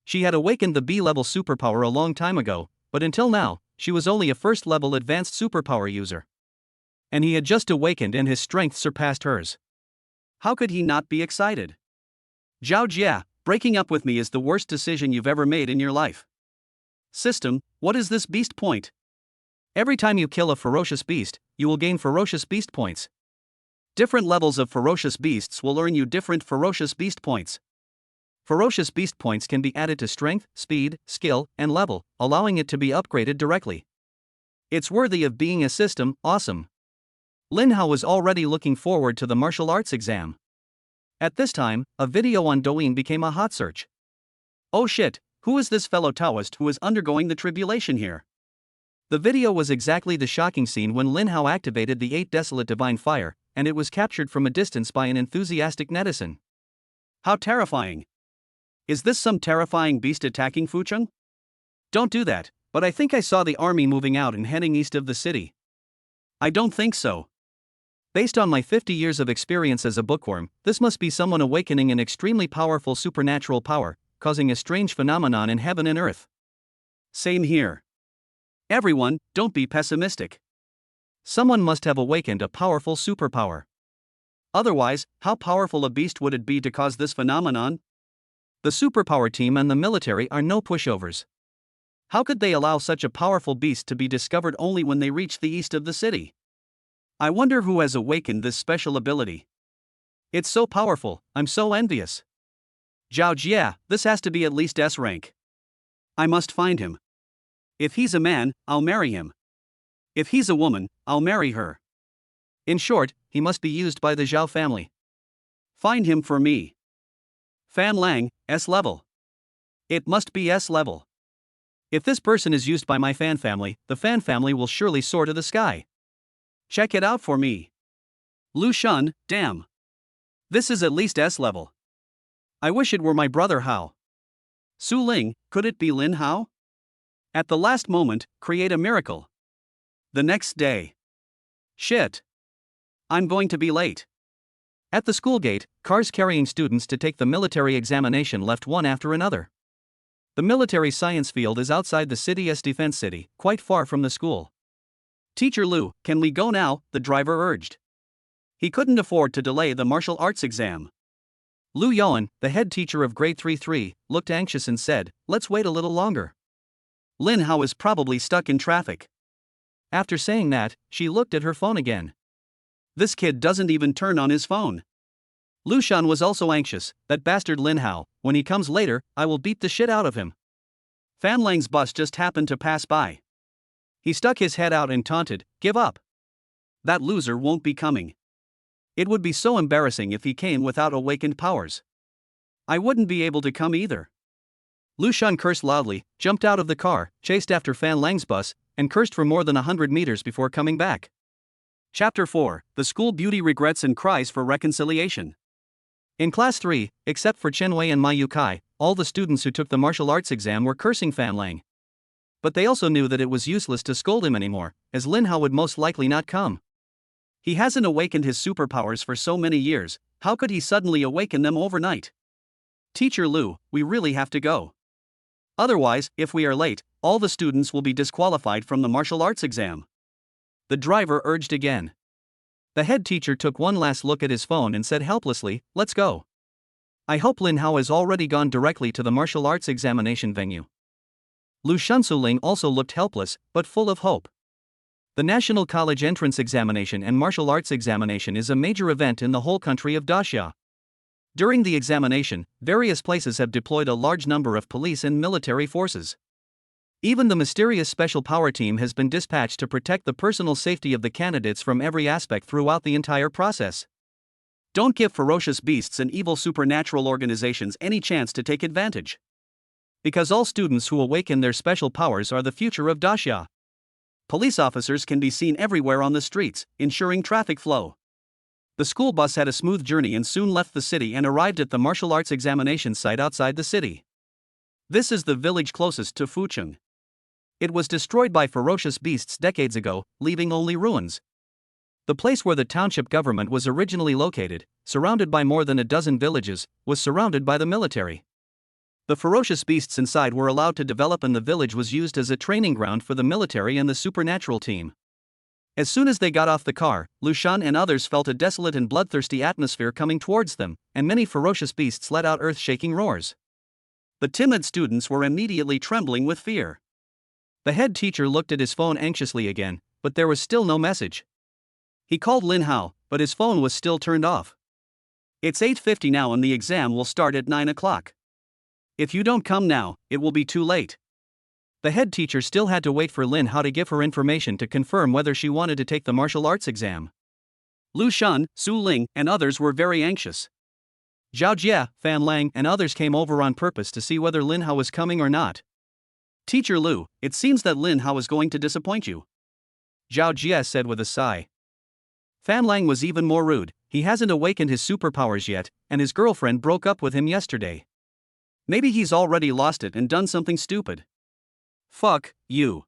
She had awakened the B-level superpower a long time ago, but until now, she was only a first-level advanced superpower user. And he had just awakened and his strength surpassed hers. How could he not be excited? Zhao Jie, breaking up with me is the worst decision you've ever made in your life. System, what is this beast point? Every time you kill a ferocious beast, you will gain ferocious beast points. Different levels of ferocious beasts will earn you different ferocious beast points. Ferocious beast points can be added to strength, speed, skill, and level, allowing it to be upgraded directly. It's worthy of being a system, awesome. Lin Hao was already looking forward to the martial arts exam. At this time, a video on Douyin became a hot search. Oh shit, who is this fellow Taoist who is undergoing the tribulation here? The video was exactly the shocking scene when Lin Hao activated the 8 Desolate Divine Fire, and it was captured from a distance by an enthusiastic netizen. How terrifying! Is this some terrifying beast attacking Fucheng? Don't do that, but I think I saw the army moving out and heading east of the city. I don't think so. Based on my 50 years of experience as a bookworm, this must be someone awakening an extremely powerful supernatural power, causing a strange phenomenon in heaven and earth. Same here. Everyone, don't be pessimistic. Someone must have awakened a powerful superpower. Otherwise, how powerful a beast would it be to cause this phenomenon? The superpower team and the military are no pushovers. How could they allow such a powerful beast to be discovered only when they reach the east of the city? I wonder who has awakened this special ability. It's so powerful, I'm so envious. Zhao Jie, this has to be at least S rank. I must find him. If he's a man, I'll marry him. If he's a woman, I'll marry her. In short, he must be used by the Zhao family. Find him for me. Fan Lang, S level. It must be S level. If this person is used by my fan family, the fan family will surely soar to the sky. Check it out for me. Lu Shun, damn. This is at least S level. I wish it were my brother Hao. Su Ling, could it be Lin Hao? At the last moment, create a miracle. The next day. Shit. I'm going to be late. At the school gate, cars carrying students to take the military examination left one after another. The military science field is outside the city's defense city, quite far from the school. Teacher Lu, can we go now? The driver urged. He couldn't afford to delay the martial arts exam. Lu Yuan, the head teacher of grade 3-3, looked anxious and said, let's wait a little longer. Lin Hao is probably stuck in traffic. After saying that, she looked at her phone again. This kid doesn't even turn on his phone. Lu Shan was also anxious, that bastard Lin Hao, when he comes later, I will beat the shit out of him. Fan Lang's bus just happened to pass by. He stuck his head out and taunted, give up. That loser won't be coming. It would be so embarrassing if he came without awakened powers. I wouldn't be able to come either. Lu Shan cursed loudly, jumped out of the car, chased after Fan Lang's bus, and cursed for more than 100 meters before coming back. Chapter 4, The School Beauty Regrets and Cries for Reconciliation. In Class 3, except for Chen Wei and Ma Yukai, all the students who took the martial arts exam were cursing Fan Lang. But they also knew that it was useless to scold him anymore, as Lin Hao would most likely not come. He hasn't awakened his superpowers for so many years, how could he suddenly awaken them overnight? Teacher Lu, we really have to go. Otherwise, if we are late, all the students will be disqualified from the martial arts exam. The driver urged again. The head teacher took one last look at his phone and said helplessly, let's go. I hope Lin Hao has already gone directly to the martial arts examination venue. Lu Shunsuling also looked helpless, but full of hope. The National College Entrance Examination and Martial Arts Examination is a major event in the whole country of Daxia. During the examination, various places have deployed a large number of police and military forces. Even the mysterious special power team has been dispatched to protect the personal safety of the candidates from every aspect throughout the entire process. Don't give ferocious beasts and evil supernatural organizations any chance to take advantage. Because all students who awaken their special powers are the future of Daxia. Police officers can be seen everywhere on the streets, ensuring traffic flow. The school bus had a smooth journey and soon left the city and arrived at the martial arts examination site outside the city. This is the village closest to Fucheng. It was destroyed by ferocious beasts decades ago, leaving only ruins. The place where the township government was originally located, surrounded by more than a dozen villages, was surrounded by the military. The ferocious beasts inside were allowed to develop and the village was used as a training ground for the military and the supernatural team. As soon as they got off the car, Lu Shan and others felt a desolate and bloodthirsty atmosphere coming towards them, and many ferocious beasts let out earth-shaking roars. The timid students were immediately trembling with fear. The head teacher looked at his phone anxiously again, but there was still no message. He called Lin Hao, but his phone was still turned off. It's 8:50 now and the exam will start at 9 o'clock. If you don't come now, it will be too late. The head teacher still had to wait for Lin Hao to give her information to confirm whether she wanted to take the martial arts exam. Lu Shan, Su Ling, and others were very anxious. Zhao Jie, Fan Lang, and others came over on purpose to see whether Lin Hao was coming or not. Teacher Lu, it seems that Lin Hao is going to disappoint you, Zhao Jie said with a sigh. Fan Lang was even more rude. He hasn't awakened his superpowers yet, and his girlfriend broke up with him yesterday. Maybe he's already lost it and done something stupid. Fuck you.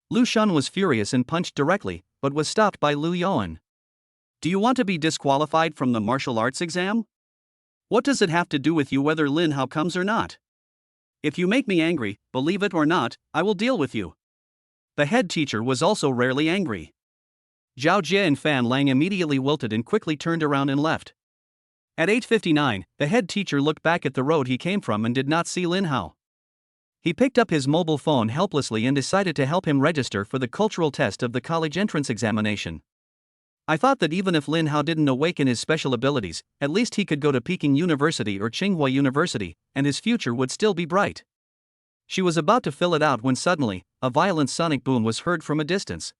Lu Shan was furious and punched directly, but was stopped by Lu Yuan. Do you want to be disqualified from the martial arts exam? What does it have to do with you whether Lin Hao comes or not? If you make me angry, believe it or not, I will deal with you. The head teacher was also rarely angry. Zhao Jie and Fan Lang immediately wilted and quickly turned around and left. At 8:59, the head teacher looked back at the road he came from and did not see Lin Hao. He picked up his mobile phone helplessly and decided to help him register for the cultural test of the college entrance examination. I thought that even if Lin Hao didn't awaken his special abilities, at least he could go to Peking University or Tsinghua University, and his future would still be bright. She was about to fill it out when suddenly, a violent sonic boom was heard from a distance.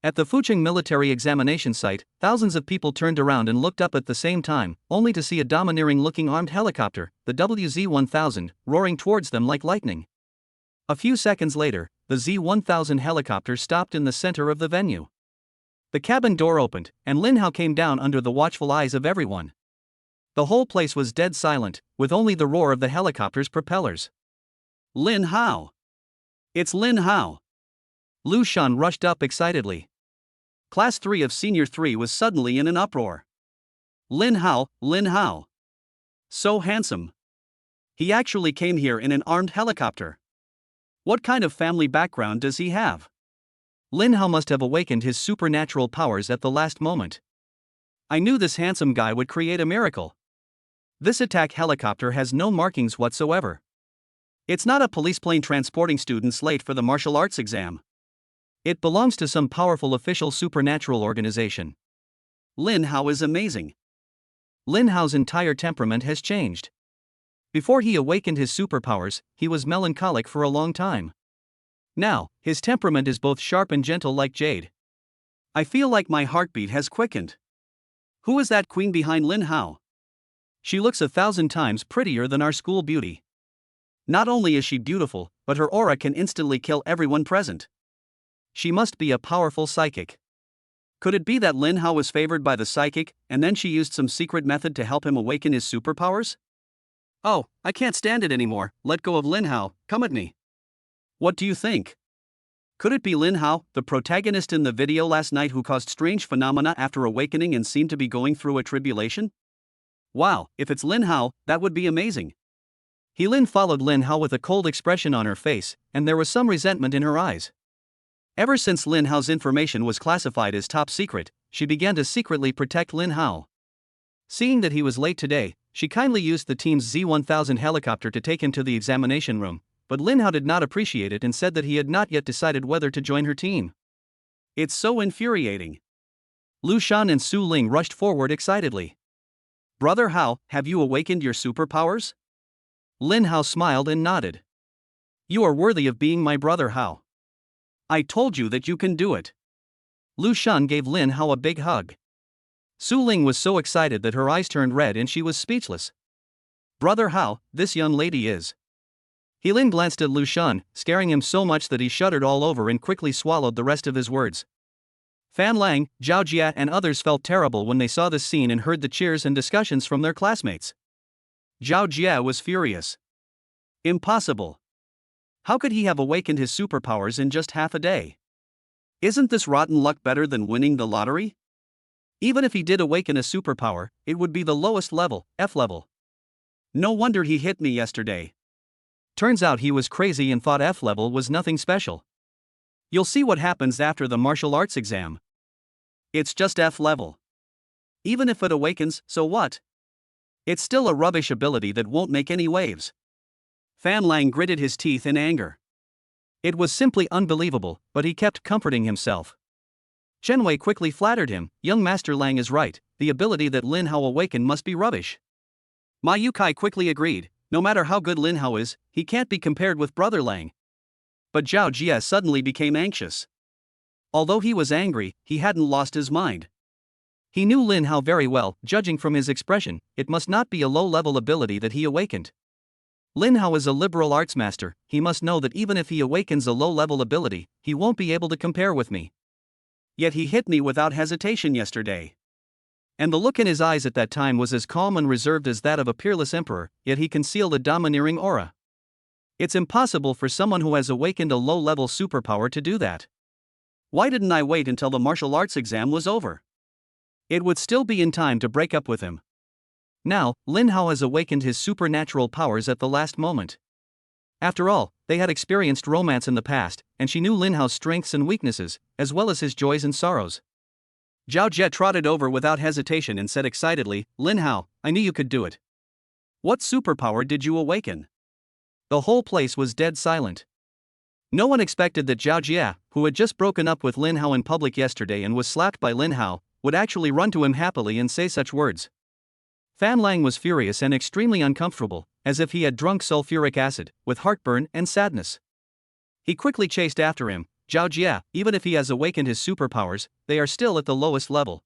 At the Fucheng military examination site, thousands of people turned around and looked up at the same time, only to see a domineering-looking armed helicopter, the WZ-1000, roaring towards them like lightning. A few seconds later, the Z-1000 helicopter stopped in the center of the venue. The cabin door opened, and Lin Hao came down under the watchful eyes of everyone. The whole place was dead silent, with only the roar of the helicopter's propellers. Lin Hao! It's Lin Hao! Lu Shan rushed up excitedly. Class 3 of Senior 3 was suddenly in an uproar. Lin Hao, Lin Hao! So handsome! He actually came here in an armed helicopter. What kind of family background does he have? Lin Hao must have awakened his supernatural powers at the last moment. I knew this handsome guy would create a miracle. This attack helicopter has no markings whatsoever. It's not a police plane transporting students late for the martial arts exam. It belongs to some powerful official supernatural organization. Lin Hao is amazing. Lin Hao's entire temperament has changed. Before he awakened his superpowers, he was melancholic for a long time. Now, his temperament is both sharp and gentle like jade. I feel like my heartbeat has quickened. Who is that queen behind Lin Hao? She looks 1,000 times prettier than our school beauty. Not only is she beautiful, but her aura can instantly kill everyone present. She must be a powerful psychic. Could it be that Lin Hao was favored by the psychic, and then she used some secret method to help him awaken his superpowers? Oh, I can't stand it anymore, let go of Lin Hao, come at me. What do you think? Could it be Lin Hao, the protagonist in the video last night who caused strange phenomena after awakening and seemed to be going through a tribulation? Wow, if it's Lin Hao, that would be amazing. Helin followed Lin Hao with a cold expression on her face, and there was some resentment in her eyes. Ever since Lin Hao's information was classified as top secret, she began to secretly protect Lin Hao. Seeing that he was late today, she kindly used the team's Z-1000 helicopter to take him to the examination room, but Lin Hao did not appreciate it and said that he had not yet decided whether to join her team. It's so infuriating. Lu Shan and Su Ling rushed forward excitedly. Brother Hao, have you awakened your superpowers? Lin Hao smiled and nodded. You are worthy of being my brother Hao. I told you that you can do it. Lu Shun gave Lin Hao a big hug. Su Ling was so excited that her eyes turned red and she was speechless. Brother Hao, this young lady is. He Lin glanced at Lu Shun, scaring him so much that he shuddered all over and quickly swallowed the rest of his words. Fan Lang, Zhao Jia and others felt terrible when they saw this scene and heard the cheers and discussions from their classmates. Zhao Jia was furious. Impossible. How could he have awakened his superpowers in just half a day? Isn't this rotten luck better than winning the lottery? Even if he did awaken a superpower, it would be the lowest level, F level. No wonder he hit me yesterday. Turns out he was crazy and thought F level was nothing special. You'll see what happens after the martial arts exam. It's just F level. Even if it awakens, so what? It's still a rubbish ability that won't make any waves. Fan Lang gritted his teeth in anger. It was simply unbelievable, but he kept comforting himself. Chen Wei quickly flattered him, young Master Lang is right, the ability that Lin Hao awakened must be rubbish. Ma Yukai quickly agreed, no matter how good Lin Hao is, he can't be compared with Brother Lang. But Zhao Jia suddenly became anxious. Although he was angry, he hadn't lost his mind. He knew Lin Hao very well, judging from his expression, it must not be a low-level ability that he awakened. Lin Hao is a liberal arts master, he must know that even if he awakens a low-level ability, he won't be able to compare with me. Yet he hit me without hesitation yesterday. And the look in his eyes at that time was as calm and reserved as that of a peerless emperor, yet he concealed a domineering aura. It's impossible for someone who has awakened a low-level superpower to do that. Why didn't I wait until the martial arts exam was over? It would still be in time to break up with him. Now, Lin Hao has awakened his supernatural powers at the last moment. After all, they had experienced romance in the past, and she knew Lin Hao's strengths and weaknesses, as well as his joys and sorrows. Zhao Jie trotted over without hesitation and said excitedly, Lin Hao, I knew you could do it. What superpower did you awaken? The whole place was dead silent. No one expected that Zhao Jie, who had just broken up with Lin Hao in public yesterday and was slapped by Lin Hao, would actually run to him happily and say such words. Fan Lang was furious and extremely uncomfortable, as if he had drunk sulfuric acid, with heartburn and sadness. He quickly chased after him, Zhao Jie, even if he has awakened his superpowers, they are still at the lowest level.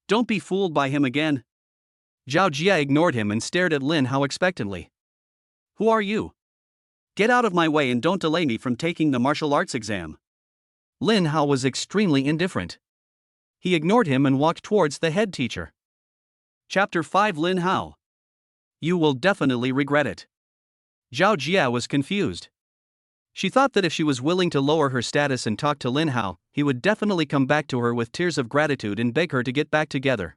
Don't be fooled by him again. Zhao Jie ignored him and stared at Lin Hao expectantly. Who are you? Get out of my way and don't delay me from taking the martial arts exam. Lin Hao was extremely indifferent. He ignored him and walked towards the head teacher. Chapter 5 Lin Hao. You will definitely regret it. Zhao Jie was confused. She thought that if she was willing to lower her status and talk to Lin Hao, he would definitely come back to her with tears of gratitude and beg her to get back together.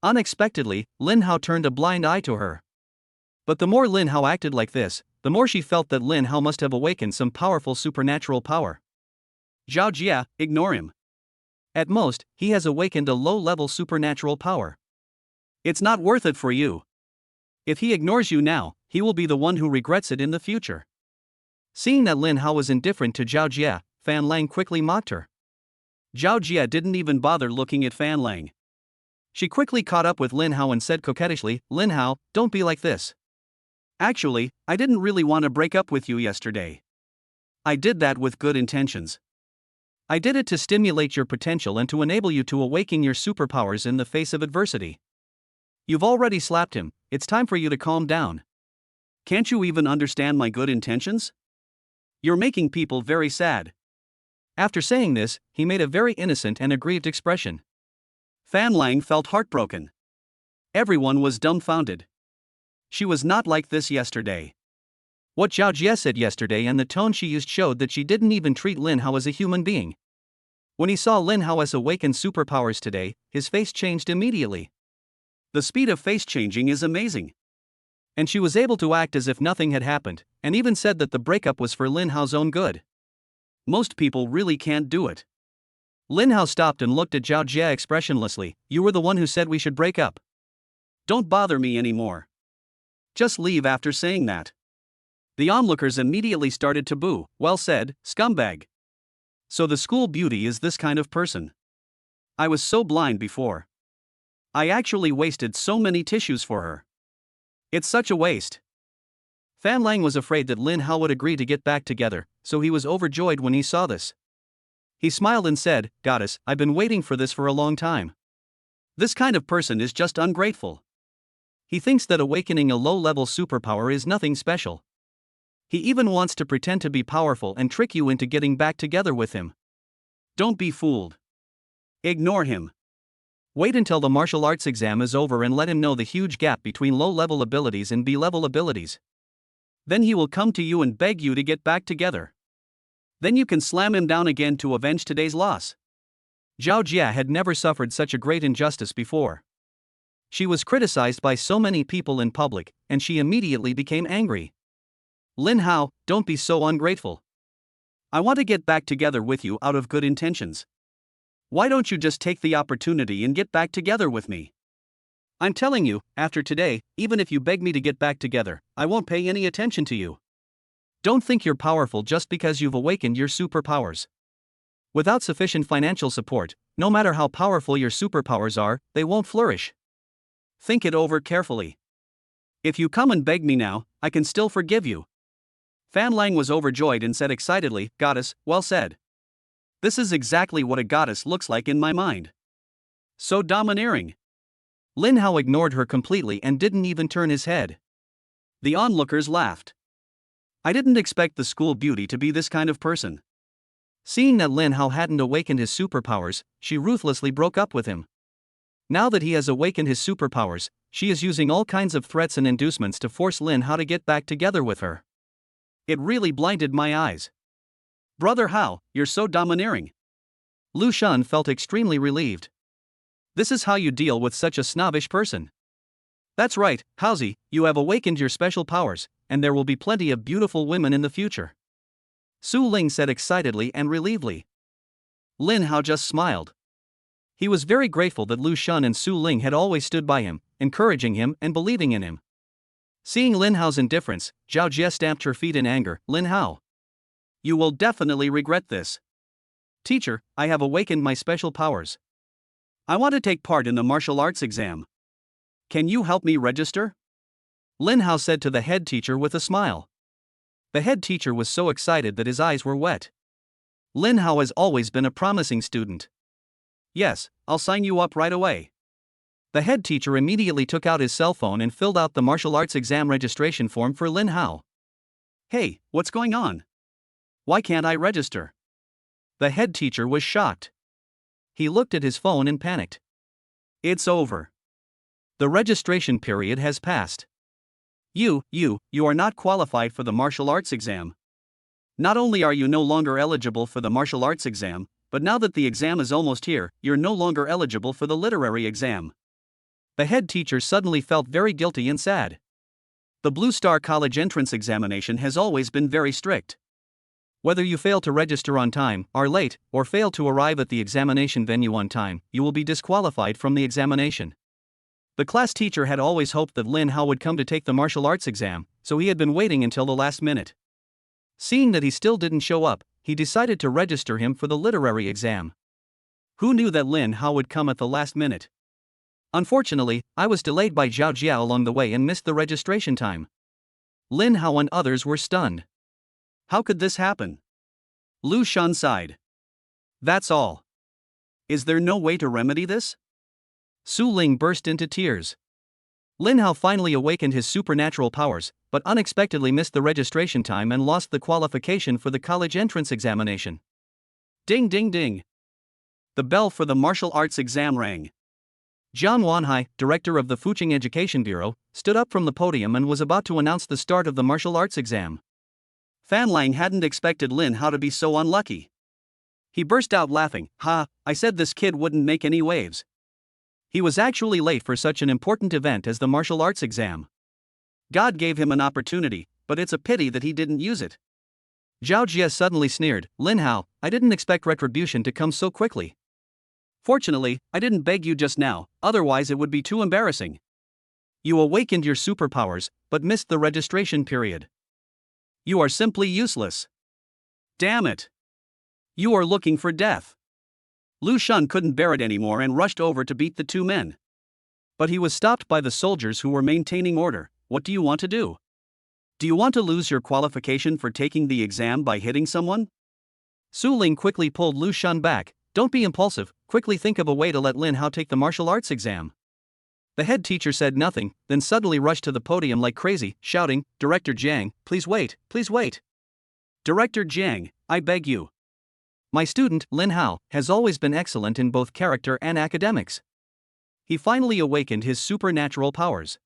Unexpectedly, Lin Hao turned a blind eye to her. But the more Lin Hao acted like this, the more she felt that Lin Hao must have awakened some powerful supernatural power. Zhao Jie, ignore him. At most, he has awakened a low-level supernatural power. It's not worth it for you. If he ignores you now, he will be the one who regrets it in the future. Seeing that Lin Hao was indifferent to Zhao Jie, Fan Lang quickly mocked her. Zhao Jie didn't even bother looking at Fan Lang. She quickly caught up with Lin Hao and said coquettishly, Lin Hao, don't be like this. Actually, I didn't really want to break up with you yesterday. I did that with good intentions. I did it to stimulate your potential and to enable you to awaken your superpowers in the face of adversity. You've already slapped him, it's time for you to calm down. Can't you even understand my good intentions? You're making people very sad. After saying this, he made a very innocent and aggrieved expression. Fan Lang felt heartbroken. Everyone was dumbfounded. She was not like this yesterday. What Zhao Jie said yesterday and the tone she used showed that she didn't even treat Lin Hao as a human being. When he saw Lin Hao's awakened superpowers today, his face changed immediately. The speed of face changing is amazing. And she was able to act as if nothing had happened, and even said that the breakup was for Lin Hao's own good. Most people really can't do it. Lin Hao stopped and looked at Zhao Jie expressionlessly. You were the one who said we should break up. Don't bother me anymore. Just leave after saying that. The onlookers immediately started to boo. Well said, scumbag. So the school beauty is this kind of person. I was so blind before. I actually wasted so many tissues for her. It's such a waste. Fan Lang was afraid that Lin Hao would agree to get back together, so he was overjoyed when he saw this. He smiled and said, "Goddess, I've been waiting for this for a long time. This kind of person is just ungrateful. He thinks that awakening a low-level superpower is nothing special. He even wants to pretend to be powerful and trick you into getting back together with him. Don't be fooled. Ignore him. Wait until the martial arts exam is over and let him know the huge gap between low-level abilities and B-level abilities. Then he will come to you and beg you to get back together. Then you can slam him down again to avenge today's loss." Zhao Jia had never suffered such a great injustice before. She was criticized by so many people in public, and she immediately became angry. "Lin Hao, don't be so ungrateful. I want to get back together with you out of good intentions. Why don't you just take the opportunity and get back together with me? I'm telling you, after today, even if you beg me to get back together, I won't pay any attention to you. Don't think you're powerful just because you've awakened your superpowers. Without sufficient financial support, no matter how powerful your superpowers are, they won't flourish. Think it over carefully. If you come and beg me now, I can still forgive you." Fan Lang was overjoyed and said excitedly, "Goddess, well said. This is exactly what a goddess looks like in my mind. So domineering." Lin Hao ignored her completely and didn't even turn his head. The onlookers laughed. "I didn't expect the school beauty to be this kind of person." Seeing that Lin Hao hadn't awakened his superpowers, she ruthlessly broke up with him. Now that he has awakened his superpowers, she is using all kinds of threats and inducements to force Lin Hao to get back together with her. It really blinded my eyes. "Brother Hao, you're so domineering." Lu Shun felt extremely relieved. This is how you deal with such a snobbish person. That's right, Haozi, you have awakened your special powers, and there will be plenty of beautiful women in the future. Su Ling said excitedly and relievedly. Lin Hao just smiled. He was very grateful that Lu Shun and Su Ling had always stood by him, encouraging him and believing in him. Seeing Lin Hao's indifference, Zhao Jie stamped her feet in anger. "Lin Hao, you will definitely regret this. Teacher, I have awakened my special powers. I want to take part in the martial arts exam. Can you help me register?" Lin Hao said to the head teacher with a smile. The head teacher was so excited that his eyes were wet. Lin Hao has always been a promising student. "Yes, I'll sign you up right away." The head teacher immediately took out his cell phone and filled out the martial arts exam registration form for Lin Hao. "Hey, what's going on? Why can't I register?" The head teacher was shocked. He looked at his phone and panicked. "It's over. The registration period has passed. You are not qualified for the martial arts exam. Not only are you no longer eligible for the martial arts exam, but now that the exam is almost here, you're no longer eligible for the literary exam." The head teacher suddenly felt very guilty and sad. The Blue Star College entrance examination has always been very strict. Whether you fail to register on time, are late, or fail to arrive at the examination venue on time, you will be disqualified from the examination. The class teacher had always hoped that Lin Hao would come to take the martial arts exam, so he had been waiting until the last minute. Seeing that he still didn't show up, he decided to register him for the literary exam. Who knew that Lin Hao would come at the last minute? Unfortunately, I was delayed by Zhao Jia along the way and missed the registration time. Lin Hao and others were stunned. How could this happen? Lu Shun sighed. That's all. Is there no way to remedy this? Su Ling burst into tears. Lin Hao finally awakened his supernatural powers, but unexpectedly missed the registration time and lost the qualification for the college entrance examination. Ding ding ding. The bell for the martial arts exam rang. Jiang Wanhai, director of the Fuqing Education Bureau, stood up from the podium and was about to announce the start of the martial arts exam. Fan Lang hadn't expected Lin Hao to be so unlucky. He burst out laughing. "Ha, I said this kid wouldn't make any waves. He was actually late for such an important event as the martial arts exam. God gave him an opportunity, but it's a pity that he didn't use it." Zhao Jie suddenly sneered. "Lin Hao, I didn't expect retribution to come so quickly. Fortunately, I didn't beg you just now, otherwise it would be too embarrassing. You awakened your superpowers, but missed the registration period. You are simply useless. Damn it. You are looking for death." Lu Shun couldn't bear it anymore and rushed over to beat the two men. But he was stopped by the soldiers who were maintaining order. What do you want to do? Do you want to lose your qualification for taking the exam by hitting someone? Su Ling quickly pulled Lu Shun back. Don't be impulsive, quickly think of a way to let Lin Hao take the martial arts exam. The head teacher said nothing, then suddenly rushed to the podium like crazy, shouting, Director Jiang, please wait, please wait. Director Jiang, I beg you. My student, Lin Hao, has always been excellent in both character and academics. He finally awakened his supernatural powers.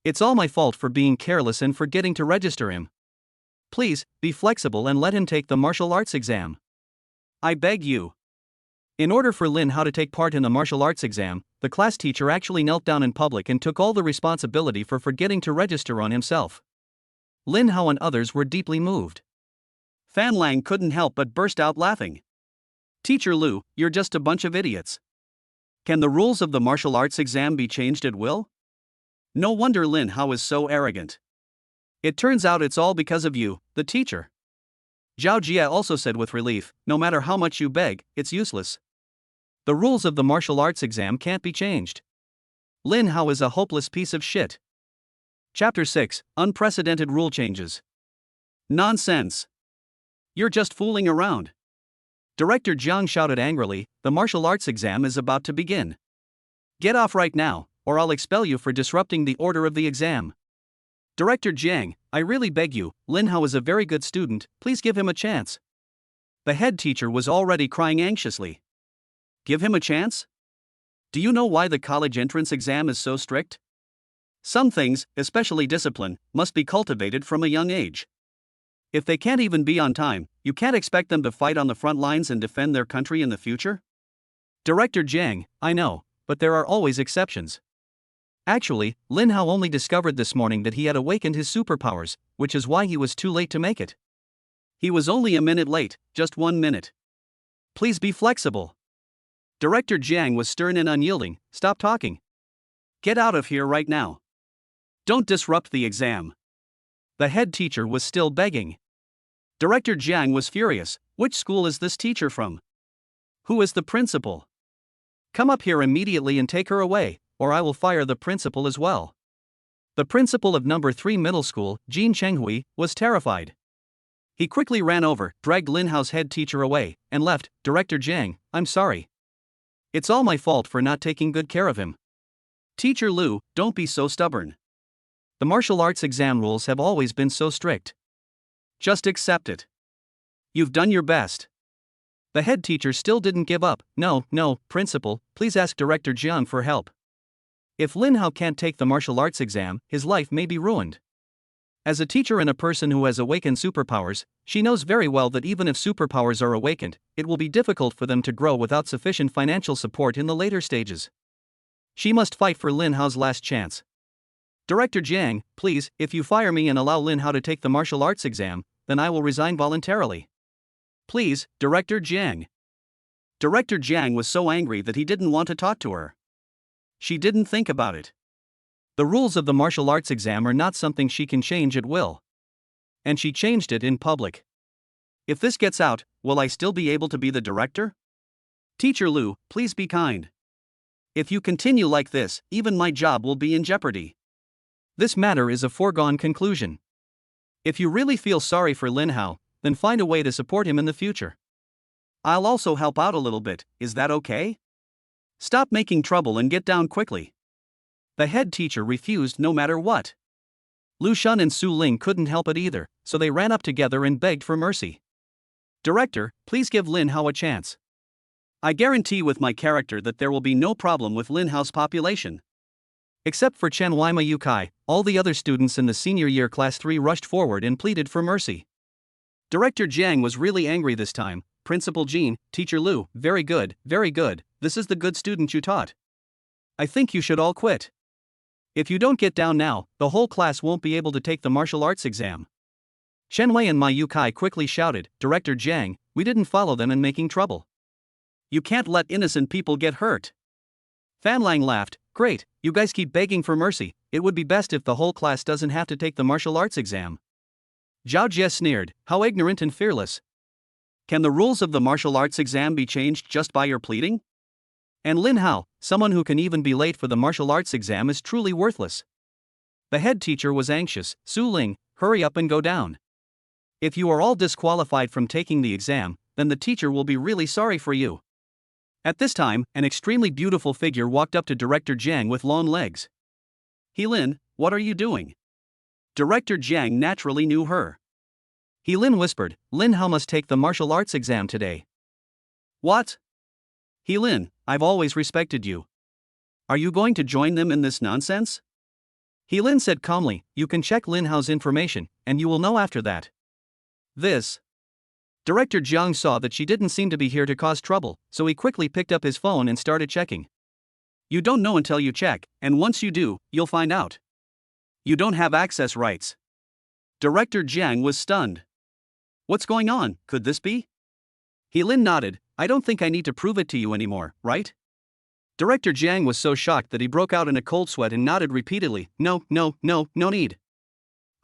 It's all my fault for being careless and forgetting to register him. Please, be flexible and let him take the martial arts exam. I beg you. In order for Lin Hao to take part in the martial arts exam, the class teacher actually knelt down in public and took all the responsibility for forgetting to register on himself. Lin Hao and others were deeply moved. Fan Lang couldn't help but burst out laughing. Teacher Lu, you're just a bunch of idiots. Can the rules of the martial arts exam be changed at will? No wonder Lin Hao is so arrogant. It turns out it's all because of you, the teacher. Zhao Jie also said with relief, no matter how much you beg, it's useless. The rules of the martial arts exam can't be changed. Lin Hao is a hopeless piece of shit. Chapter 6, Unprecedented Rule Changes. Nonsense. You're just fooling around. Director Jiang shouted angrily, the martial arts exam is about to begin. Get off right now, or I'll expel you for disrupting the order of the exam. Director Jiang, I really beg you, Lin Hao is a very good student, please give him a chance. The head teacher was already crying anxiously. Give him a chance? Do you know why the college entrance exam is so strict? Some things, especially discipline, must be cultivated from a young age. If they can't even be on time, you can't expect them to fight on the front lines and defend their country in the future? Director Jiang, I know, but there are always exceptions. Actually, Lin Hao only discovered this morning that he had awakened his superpowers, which is why he was too late to make it. He was only a minute late, just 1 minute. Please be flexible. Director Jiang was stern and unyielding, stop talking. Get out of here right now. Don't disrupt the exam. The head teacher was still begging. Director Jiang was furious, which school is this teacher from? Who is the principal? Come up here immediately and take her away, or I will fire the principal as well. The principal of number 3 middle school, Jin Chenghui, was terrified. He quickly ran over, dragged Lin Hao's head teacher away, and left. Director Jiang, I'm sorry. It's all my fault for not taking good care of him. Teacher Lu, don't be so stubborn. The martial arts exam rules have always been so strict. Just accept it. You've done your best. The head teacher still didn't give up. No, principal, please ask Director Jiang for help. If Lin Hao can't take the martial arts exam, his life may be ruined. As a teacher and a person who has awakened superpowers, she knows very well that even if superpowers are awakened, it will be difficult for them to grow without sufficient financial support in the later stages. She must fight for Lin Hao's last chance. Director Jiang, please, if you fire me and allow Lin Hao to take the martial arts exam, then I will resign voluntarily. Please, Director Jiang. Director Jiang was so angry that he didn't want to talk to her. She didn't think about it. The rules of the martial arts exam are not something she can change at will. And she changed it in public. If this gets out, will I still be able to be the director? Teacher Lu, please be kind. If you continue like this, even my job will be in jeopardy. This matter is a foregone conclusion. If you really feel sorry for Lin Hao, then find a way to support him in the future. I'll also help out a little bit, is that okay? Stop making trouble and get down quickly. The head teacher refused no matter what. Lu Shun and Su Ling couldn't help it either, so they ran up together and begged for mercy. Director, please give Lin Hao a chance. I guarantee with my character that there will be no problem with Lin Hao's population. Except for Chen Weima Yukai, all the other students in the senior year class 3 rushed forward and pleaded for mercy. Director Jiang was really angry this time. Principal Jin, Teacher Lu, very good, this is the good student you taught. I think you should all quit. If you don't get down now, the whole class won't be able to take the martial arts exam. Chen Wei and Ma Yukai quickly shouted, Director Jiang, we didn't follow them in making trouble. You can't let innocent people get hurt. Fan Lang laughed, great, you guys keep begging for mercy, it would be best if the whole class doesn't have to take the martial arts exam. Zhao Jie sneered, how ignorant and fearless. Can the rules of the martial arts exam be changed just by your pleading? And Lin Hao, someone who can even be late for the martial arts exam, is truly worthless. The head teacher was anxious. Su Ling, hurry up and go down. If you are all disqualified from taking the exam, then the teacher will be really sorry for you. At this time, an extremely beautiful figure walked up to Director Jiang with long legs. Lin, what are you doing? Director Jiang naturally knew her. Lin whispered, Lin Hao must take the martial arts exam today. What? Lin, I've always respected you. Are you going to join them in this nonsense? Lin said calmly, you can check Lin Hao's information, and you will know after that. This. Director Jiang saw that she didn't seem to be here to cause trouble, so he quickly picked up his phone and started checking. You don't know until you check, and once you do, you'll find out. You don't have access rights. Director Jiang was stunned. What's going on, could this be? Lin nodded, I don't think I need to prove it to you anymore, right? Director Jiang was so shocked that he broke out in a cold sweat and nodded repeatedly, no need.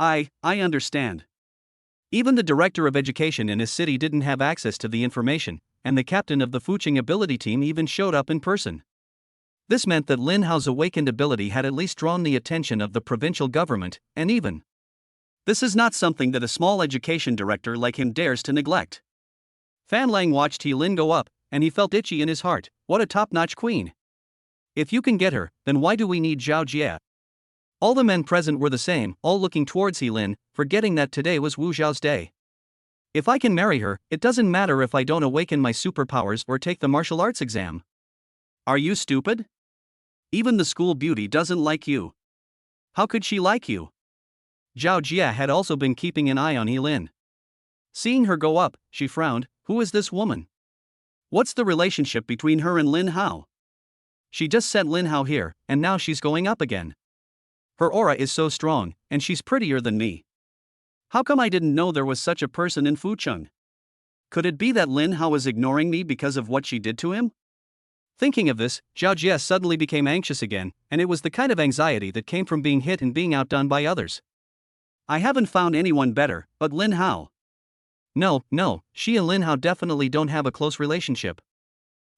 I understand. Even the director of education in his city didn't have access to the information, and the captain of the Fuching ability team even showed up in person. This meant that Lin Hao's awakened ability had at least drawn the attention of the provincial government, and even. This is not something that a small education director like him dares to neglect. Fan Lang watched Lin go up, and he felt itchy in his heart. What a top-notch queen. If you can get her, then why do we need Zhao Jie? All the men present were the same, all looking towards Lin, forgetting that today was Wu Zhao's day. If I can marry her, it doesn't matter if I don't awaken my superpowers or take the martial arts exam. Are you stupid? Even the school beauty doesn't like you. How could she like you? Zhao Jie had also been keeping an eye on Lin. Seeing her go up, she frowned, who is this woman? What's the relationship between her and Lin Hao? She just sent Lin Hao here, and now she's going up again. Her aura is so strong, and she's prettier than me. How come I didn't know there was such a person in Fucheng? Could it be that Lin Hao was ignoring me because of what she did to him? Thinking of this, Zhao Jie suddenly became anxious again, and it was the kind of anxiety that came from being hit and being outdone by others. I haven't found anyone better, but Lin Hao. No, she and Lin Hao definitely don't have a close relationship.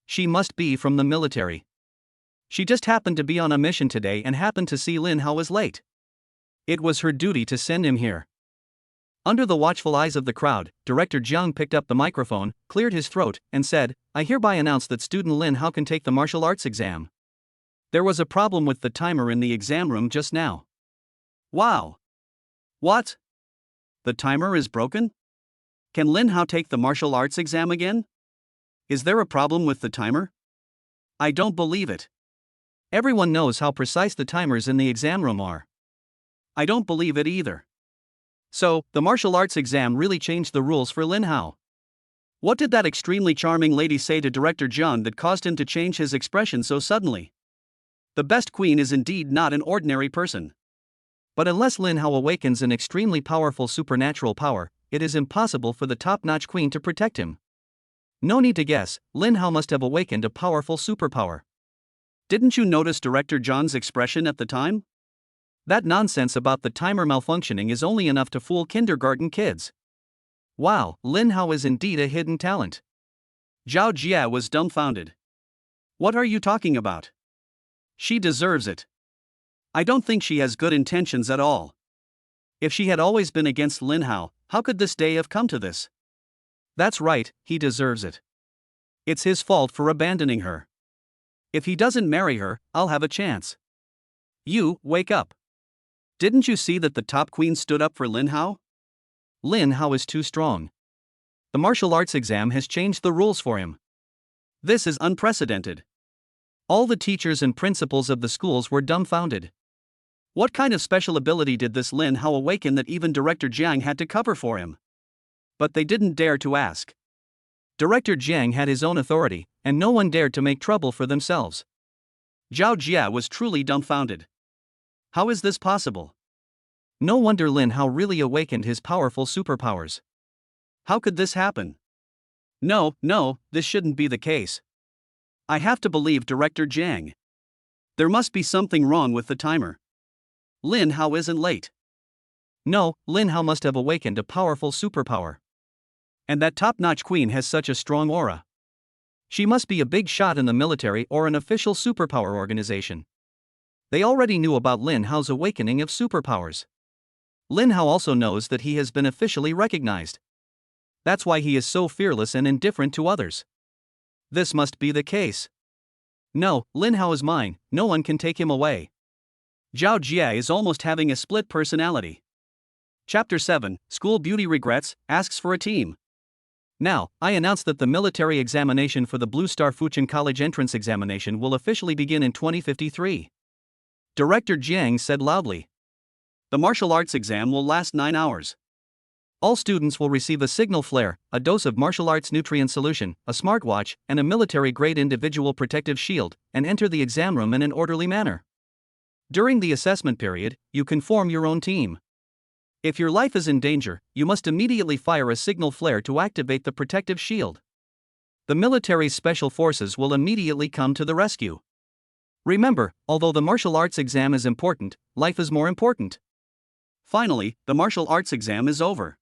She must be from the military. She just happened to be on a mission today and happened to see Lin Hao was late. It was her duty to send him here. Under the watchful eyes of the crowd, Director Jiang picked up the microphone, cleared his throat, and said, I hereby announce that student Lin Hao can take the martial arts exam. There was a problem with the timer in the exam room just now. Wow. What? The timer is broken? Can Lin Hao take the martial arts exam again? Is there a problem with the timer? I don't believe it. Everyone knows how precise the timers in the exam room are. I don't believe it either. So, the martial arts exam really changed the rules for Lin Hao. What did that extremely charming lady say to Director John that caused him to change his expression so suddenly? The best queen is indeed not an ordinary person. But unless Lin Hao awakens an extremely powerful supernatural power, it is impossible for the top-notch queen to protect him. No need to guess, Lin Hao must have awakened a powerful superpower. Didn't you notice Director John's expression at the time? That nonsense about the timer malfunctioning is only enough to fool kindergarten kids. Wow, Lin Hao is indeed a hidden talent. Zhao Jie was dumbfounded. What are you talking about? She deserves it. I don't think she has good intentions at all. If she had always been against Lin Hao, how could this day have come to this? That's right, he deserves it. It's his fault for abandoning her. If he doesn't marry her, I'll have a chance. You, wake up. Didn't you see that the top queen stood up for Lin Hao? Lin Hao is too strong. The martial arts exam has changed the rules for him. This is unprecedented. All the teachers and principals of the schools were dumbfounded. What kind of special ability did this Lin Hao awaken that even Director Jiang had to cover for him? But they didn't dare to ask. Director Jiang had his own authority, and no one dared to make trouble for themselves. Zhao Jie was truly dumbfounded. How is this possible? No wonder Lin Hao really awakened his powerful superpowers. How could this happen? No, this shouldn't be the case. I have to believe Director Jiang. There must be something wrong with the timer. Lin Hao isn't late. No, Lin Hao must have awakened a powerful superpower. And that top-notch queen has such a strong aura. She must be a big shot in the military or an official superpower organization. They already knew about Lin Hao's awakening of superpowers. Lin Hao also knows that he has been officially recognized. That's why he is so fearless and indifferent to others. This must be the case. No, Lin Hao is mine, no one can take him away. Zhao Jie is almost having a split personality. Chapter 7, School Beauty Regrets, asks for a team. Now, I announce that the military examination for the Blue Star Fuchin College entrance examination will officially begin in 2053. Director Jiang said loudly. The martial arts exam will last 9 hours. All students will receive a signal flare, a dose of martial arts nutrient solution, a smartwatch, and a military-grade individual protective shield, and enter the exam room in an orderly manner. During the assessment period, you can form your own team. If your life is in danger, you must immediately fire a signal flare to activate the protective shield. The military's special forces will immediately come to the rescue. Remember, although the martial arts exam is important, life is more important. Finally, the martial arts exam is over.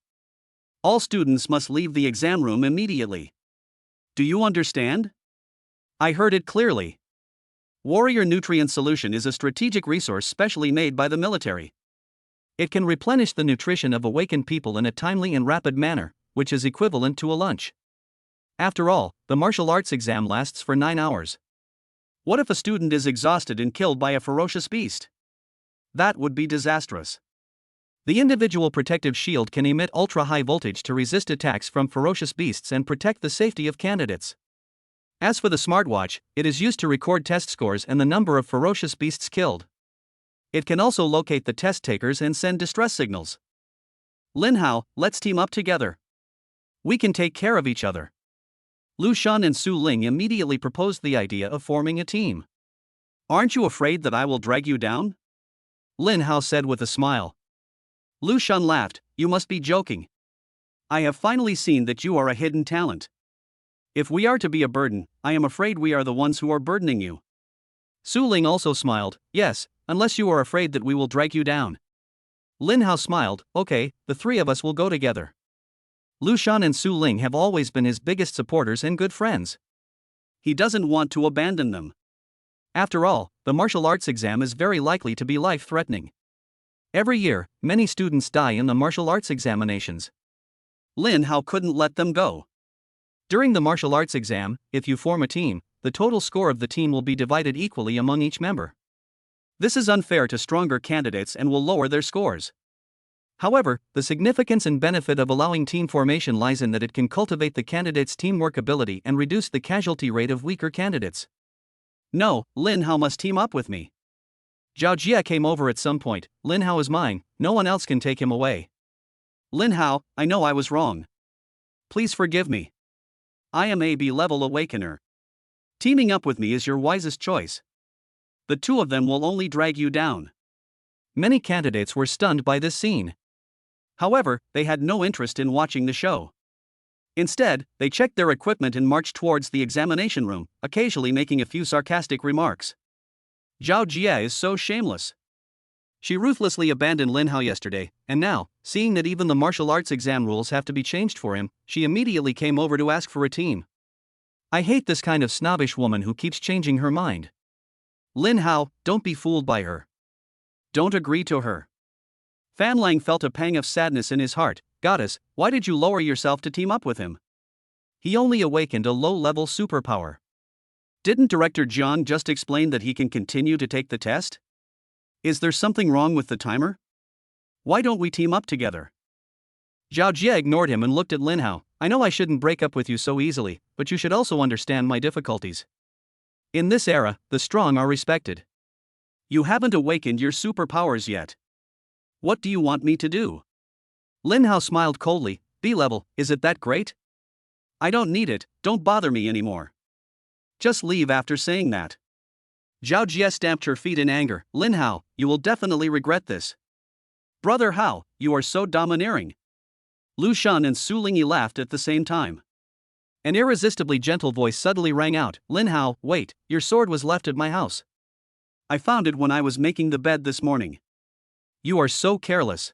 All students must leave the exam room immediately. Do you understand? I heard it clearly. Warrior Nutrient Solution is a strategic resource specially made by the military. It can replenish the nutrition of awakened people in a timely and rapid manner, which is equivalent to a lunch. After all, the martial arts exam lasts for 9 hours. What if a student is exhausted and killed by a ferocious beast? That would be disastrous. The individual protective shield can emit ultra-high voltage to resist attacks from ferocious beasts and protect the safety of candidates. As for the smartwatch, it is used to record test scores and the number of ferocious beasts killed. It can also locate the test takers and send distress signals. Lin Hao, let's team up together. We can take care of each other. Lu Shan and Su Ling immediately proposed the idea of forming a team. Aren't you afraid that I will drag you down? Lin Hao said with a smile. Lu Shan laughed, you must be joking. I have finally seen that you are a hidden talent. If we are to be a burden, I am afraid we are the ones who are burdening you. Su Ling also smiled, yes, unless you are afraid that we will drag you down. Lin Hao smiled, okay, the three of us will go together. Lu Shan and Su Ling have always been his biggest supporters and good friends. He doesn't want to abandon them. After all, the martial arts exam is very likely to be life-threatening. Every year, many students die in the martial arts examinations. Lin Hao couldn't let them go. During the martial arts exam, if you form a team, the total score of the team will be divided equally among each member. This is unfair to stronger candidates and will lower their scores. However, the significance and benefit of allowing team formation lies in that it can cultivate the candidate's teamwork ability and reduce the casualty rate of weaker candidates. No, Lin Hao must team up with me. Zhao Jie came over at some point. Lin Hao is mine, no one else can take him away. Lin Hao, I know I was wrong. Please forgive me. I am a B-level awakener. Teaming up with me is your wisest choice. The two of them will only drag you down. Many candidates were stunned by this scene. However, they had no interest in watching the show. Instead, they checked their equipment and marched towards the examination room, occasionally making a few sarcastic remarks. Zhao Jie is so shameless. She ruthlessly abandoned Lin Hao yesterday, and now, seeing that even the martial arts exam rules have to be changed for him, she immediately came over to ask for a team. I hate this kind of snobbish woman who keeps changing her mind. Lin Hao, don't be fooled by her. Don't agree to her. Fan Lang felt a pang of sadness in his heart. Goddess, why did you lower yourself to team up with him? He only awakened a low-level superpower. Didn't Director Jiang just explain that he can continue to take the test? Is there something wrong with the timer? Why don't we team up together? Zhao Jie ignored him and looked at Lin Hao. I know I shouldn't break up with you so easily, but you should also understand my difficulties. In this era, the strong are respected. You haven't awakened your superpowers yet. What do you want me to do? Lin Hao smiled coldly. B-level, is it that great? I don't need it, don't bother me anymore. Just leave after saying that. Zhao Jie stamped her feet in anger. Lin Hao, you will definitely regret this. Brother Hao, you are so domineering. Lu Shan and Su Lingyi laughed at the same time. An irresistibly gentle voice suddenly rang out. Lin Hao, wait, your sword was left at my house. I found it when I was making the bed this morning. You are so careless.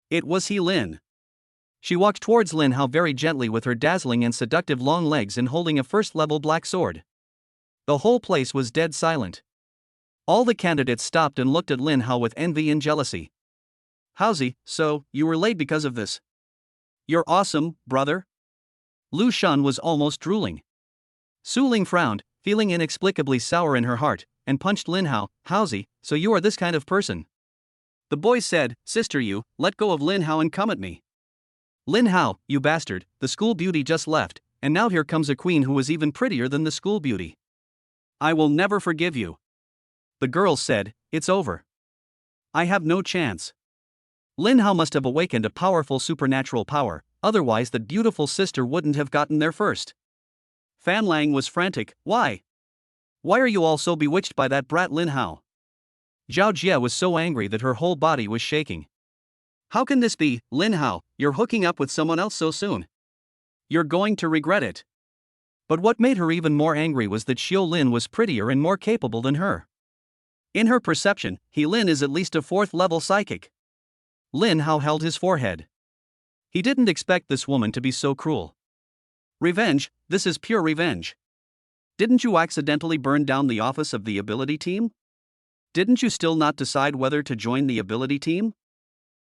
It was He Lin. She walked towards Lin Hao very gently with her dazzling and seductive long legs and holding a first-level black sword. The whole place was dead silent. All the candidates stopped and looked at Lin Hao with envy and jealousy. "Howsy, so, you were late because of this? You're awesome, brother." Lu Shan was almost drooling. Su Ling frowned, feeling inexplicably sour in her heart, and punched Lin Hao. "Howsy, so you are this kind of person?" The boy said, "Sister, you, let go of Lin Hao and come at me." "Lin Hao, you bastard, the school beauty just left, and now here comes a queen who is even prettier than the school beauty. I will never forgive you." The girl said, "It's over. I have no chance." Lin Hao must have awakened a powerful supernatural power, otherwise the beautiful sister wouldn't have gotten there first. Fan Lang was frantic. Why? Why are you all so bewitched by that brat Lin Hao?" Zhao Jie was so angry that her whole body was shaking. "How can this be, Lin Hao? You're hooking up with someone else so soon. You're going to regret it." But what made her even more angry was that Xiao Lin was prettier and more capable than her. In her perception, He Lin is at least a 4th-level psychic. Lin Hao held his forehead. He didn't expect this woman to be so cruel. "Revenge, this is pure revenge. Didn't you accidentally burn down the office of the ability team? Didn't you still not decide whether to join the ability team?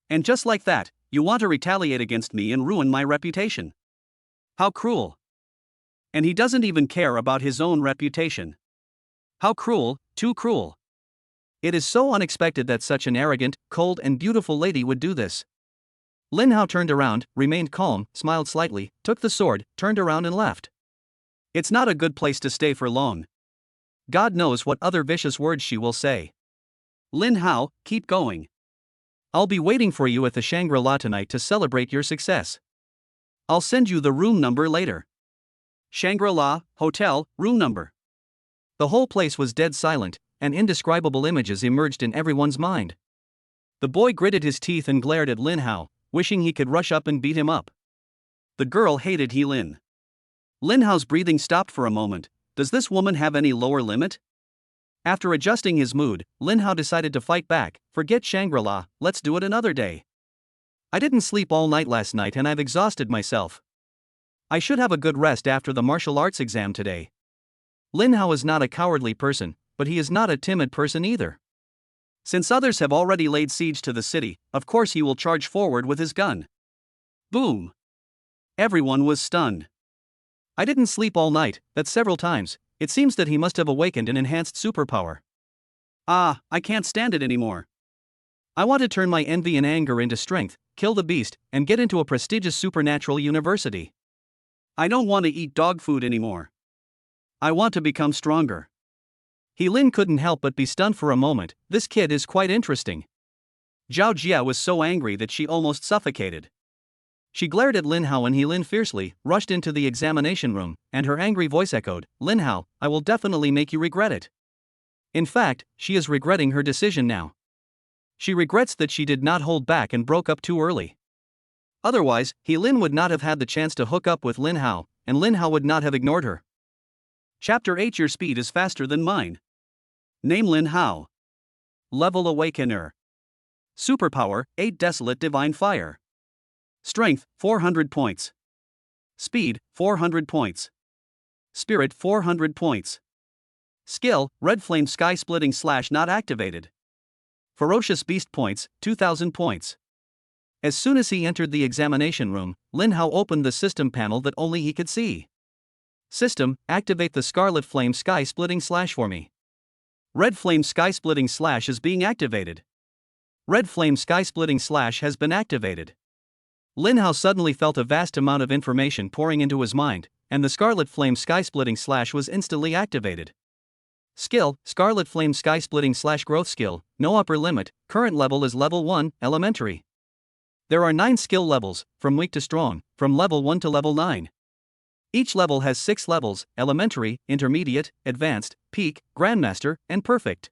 And just like that, you want to retaliate against me and ruin my reputation. How cruel. And he doesn't even care about his own reputation. How cruel, too cruel. It is so unexpected that such an arrogant, cold and beautiful lady would do this." Lin Hao turned around, remained calm, smiled slightly, took the sword, turned around and left. It's not a good place to stay for long. God knows what other vicious words she will say. "Lin Hao, keep going. I'll be waiting for you at the Shangri-La tonight to celebrate your success. I'll send you the room number later." Shangri-La, hotel, room number. The whole place was dead silent, and indescribable images emerged in everyone's mind. The boy gritted his teeth and glared at Lin Hao, wishing he could rush up and beat him up. The girl hated He Lin. Lin Hao's breathing stopped for a moment. Does this woman have any lower limit? After adjusting his mood, Lin Hao decided to fight back. "Forget Shangri-La, let's do it another day. I didn't sleep all night last night and I've exhausted myself. I should have a good rest after the martial arts exam today." Lin Hao is not a cowardly person, but he is not a timid person either. Since others have already laid siege to the city, of course he will charge forward with his gun. Boom! Everyone was stunned. "I didn't sleep all night, that's several times. It seems that he must have awakened an enhanced superpower. Ah, I can't stand it anymore. I want to turn my envy and anger into strength, kill the beast, and get into a prestigious supernatural university. I don't want to eat dog food anymore. I want to become stronger." He Lin couldn't help but be stunned for a moment. This kid is quite interesting. Zhao Jia was so angry that she almost suffocated. She glared at Lin Hao and He Lin fiercely, rushed into the examination room, and her angry voice echoed, "Lin Hao, I will definitely make you regret it." In fact, she is regretting her decision now. She regrets that she did not hold back and broke up too early. Otherwise, He Lin would not have had the chance to hook up with Lin Hao, and Lin Hao would not have ignored her. Chapter 8. Your speed is faster than mine. Name Lin Hao. Level Awakener. Superpower, 8 Desolate Divine Fire. Strength, 400 points. Speed, 400 points. Spirit, 400 points. Skill, Red Flame Sky Splitting Slash not activated. Ferocious Beast points, 2000 points. As soon as he entered the examination room, Lin Hao opened the system panel that only he could see. System, activate the Scarlet Flame Sky Splitting Slash for me. Red Flame Sky Splitting Slash is being activated. Red Flame Sky Splitting Slash has been activated. Lin Hao suddenly felt a vast amount of information pouring into his mind, and the Scarlet Flame Sky Splitting Slash was instantly activated. Skill, Scarlet Flame Sky Splitting Slash Growth Skill, no upper limit, current level is level 1, Elementary. There are 9 skill levels, from weak to strong, from level 1 to level 9. Each level has 6 levels, Elementary, Intermediate, Advanced, Peak, Grandmaster, and Perfect.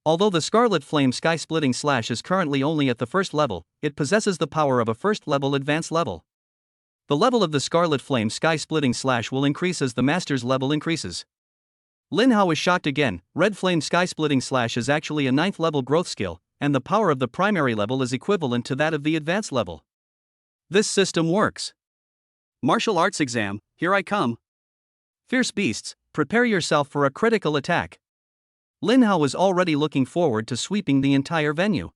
Although the Scarlet Flame Sky Splitting Slash is currently only at the first level, it possesses the power of a first-level advanced level. The level of the Scarlet Flame Sky Splitting Slash will increase as the Master's level increases. Lin Hao is shocked again. Red Flame Sky Splitting Slash is actually a 9th level growth skill, and the power of the primary level is equivalent to that of the advanced level. This system works. Martial arts exam, here I come. Fierce beasts, prepare yourself for a critical attack. Lin Hao was already looking forward to sweeping the entire venue.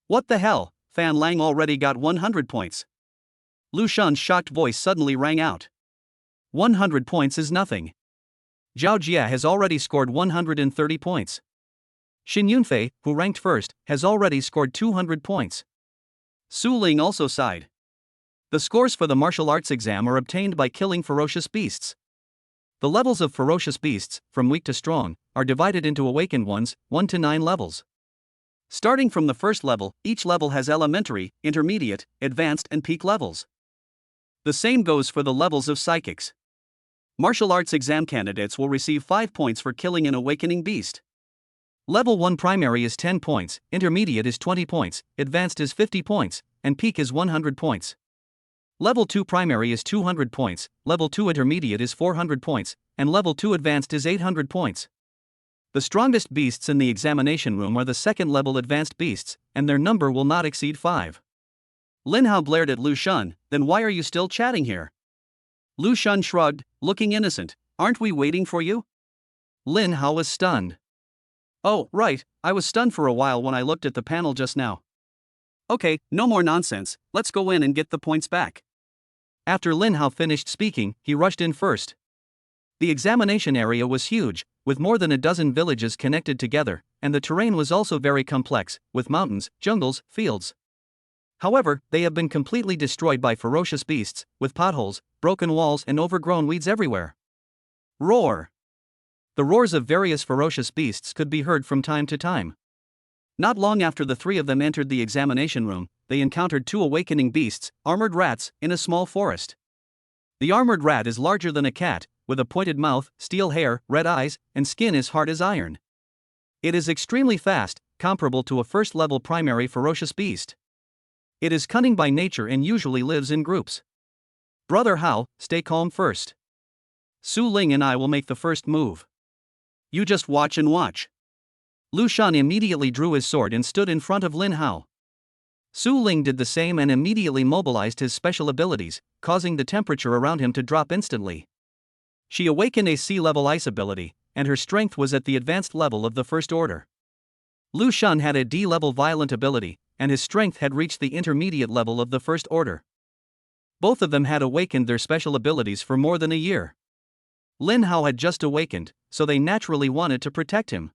What the hell, Fan Lang already got 100 points. Lu Shun's shocked voice suddenly rang out. 100 points is nothing. Zhao Jia has already scored 130 points. Xin Yunfei, who ranked first, has already scored 200 points. Su Ling also sighed. The scores for the martial arts exam are obtained by killing ferocious beasts. The levels of ferocious beasts, from weak to strong, are divided into awakened ones, 1 to 9 levels. Starting from the first level, each level has elementary, intermediate, advanced, and peak levels. The same goes for the levels of psychics. Martial arts exam candidates will receive 5 points for killing an awakening beast. Level 1 primary is 10 points, intermediate is 20 points, advanced is 50 points, and peak is 100 points. Level 2 primary is 200 points, Level 2 intermediate is 400 points, and Level 2 advanced is 800 points. The strongest beasts in the examination room are the second level advanced beasts, and their number will not exceed 5. Lin Hao glared at Lu Shun, then why are you still chatting here? Lu Shun shrugged, looking innocent, aren't we waiting for you? Lin Hao was stunned. Oh, right, I was stunned for a while when I looked at the panel just now. Okay, no more nonsense, let's go in and get the points back. After Lin Hao finished speaking, he rushed in first. The examination area was huge, with more than a dozen villages connected together, and the terrain was also very complex, with mountains, jungles, fields. However, they have been completely destroyed by ferocious beasts, with potholes, broken walls, and overgrown weeds everywhere. Roar! The roars of various ferocious beasts could be heard from time to time. Not long after the three of them entered the examination room, they encountered 2 awakening beasts, armored rats, in a small forest. The armored rat is larger than a cat, with a pointed mouth, steel hair, red eyes, and skin as hard as iron. It is extremely fast, comparable to a first-level primary ferocious beast. It is cunning by nature and usually lives in groups. Brother Hao, stay calm first. Su Ling and I will make the first move. You just watch and watch. Lu Shun immediately drew his sword and stood in front of Lin Hao. Su Ling did the same and immediately mobilized his special abilities, causing the temperature around him to drop instantly. She awakened a sea-level ice ability, and her strength was at the advanced level of the first order. Lu Shun had a D-level violent ability, and his strength had reached the intermediate level of the first order. Both of them had awakened their special abilities for more than a year. Lin Hao had just awakened, so they naturally wanted to protect him.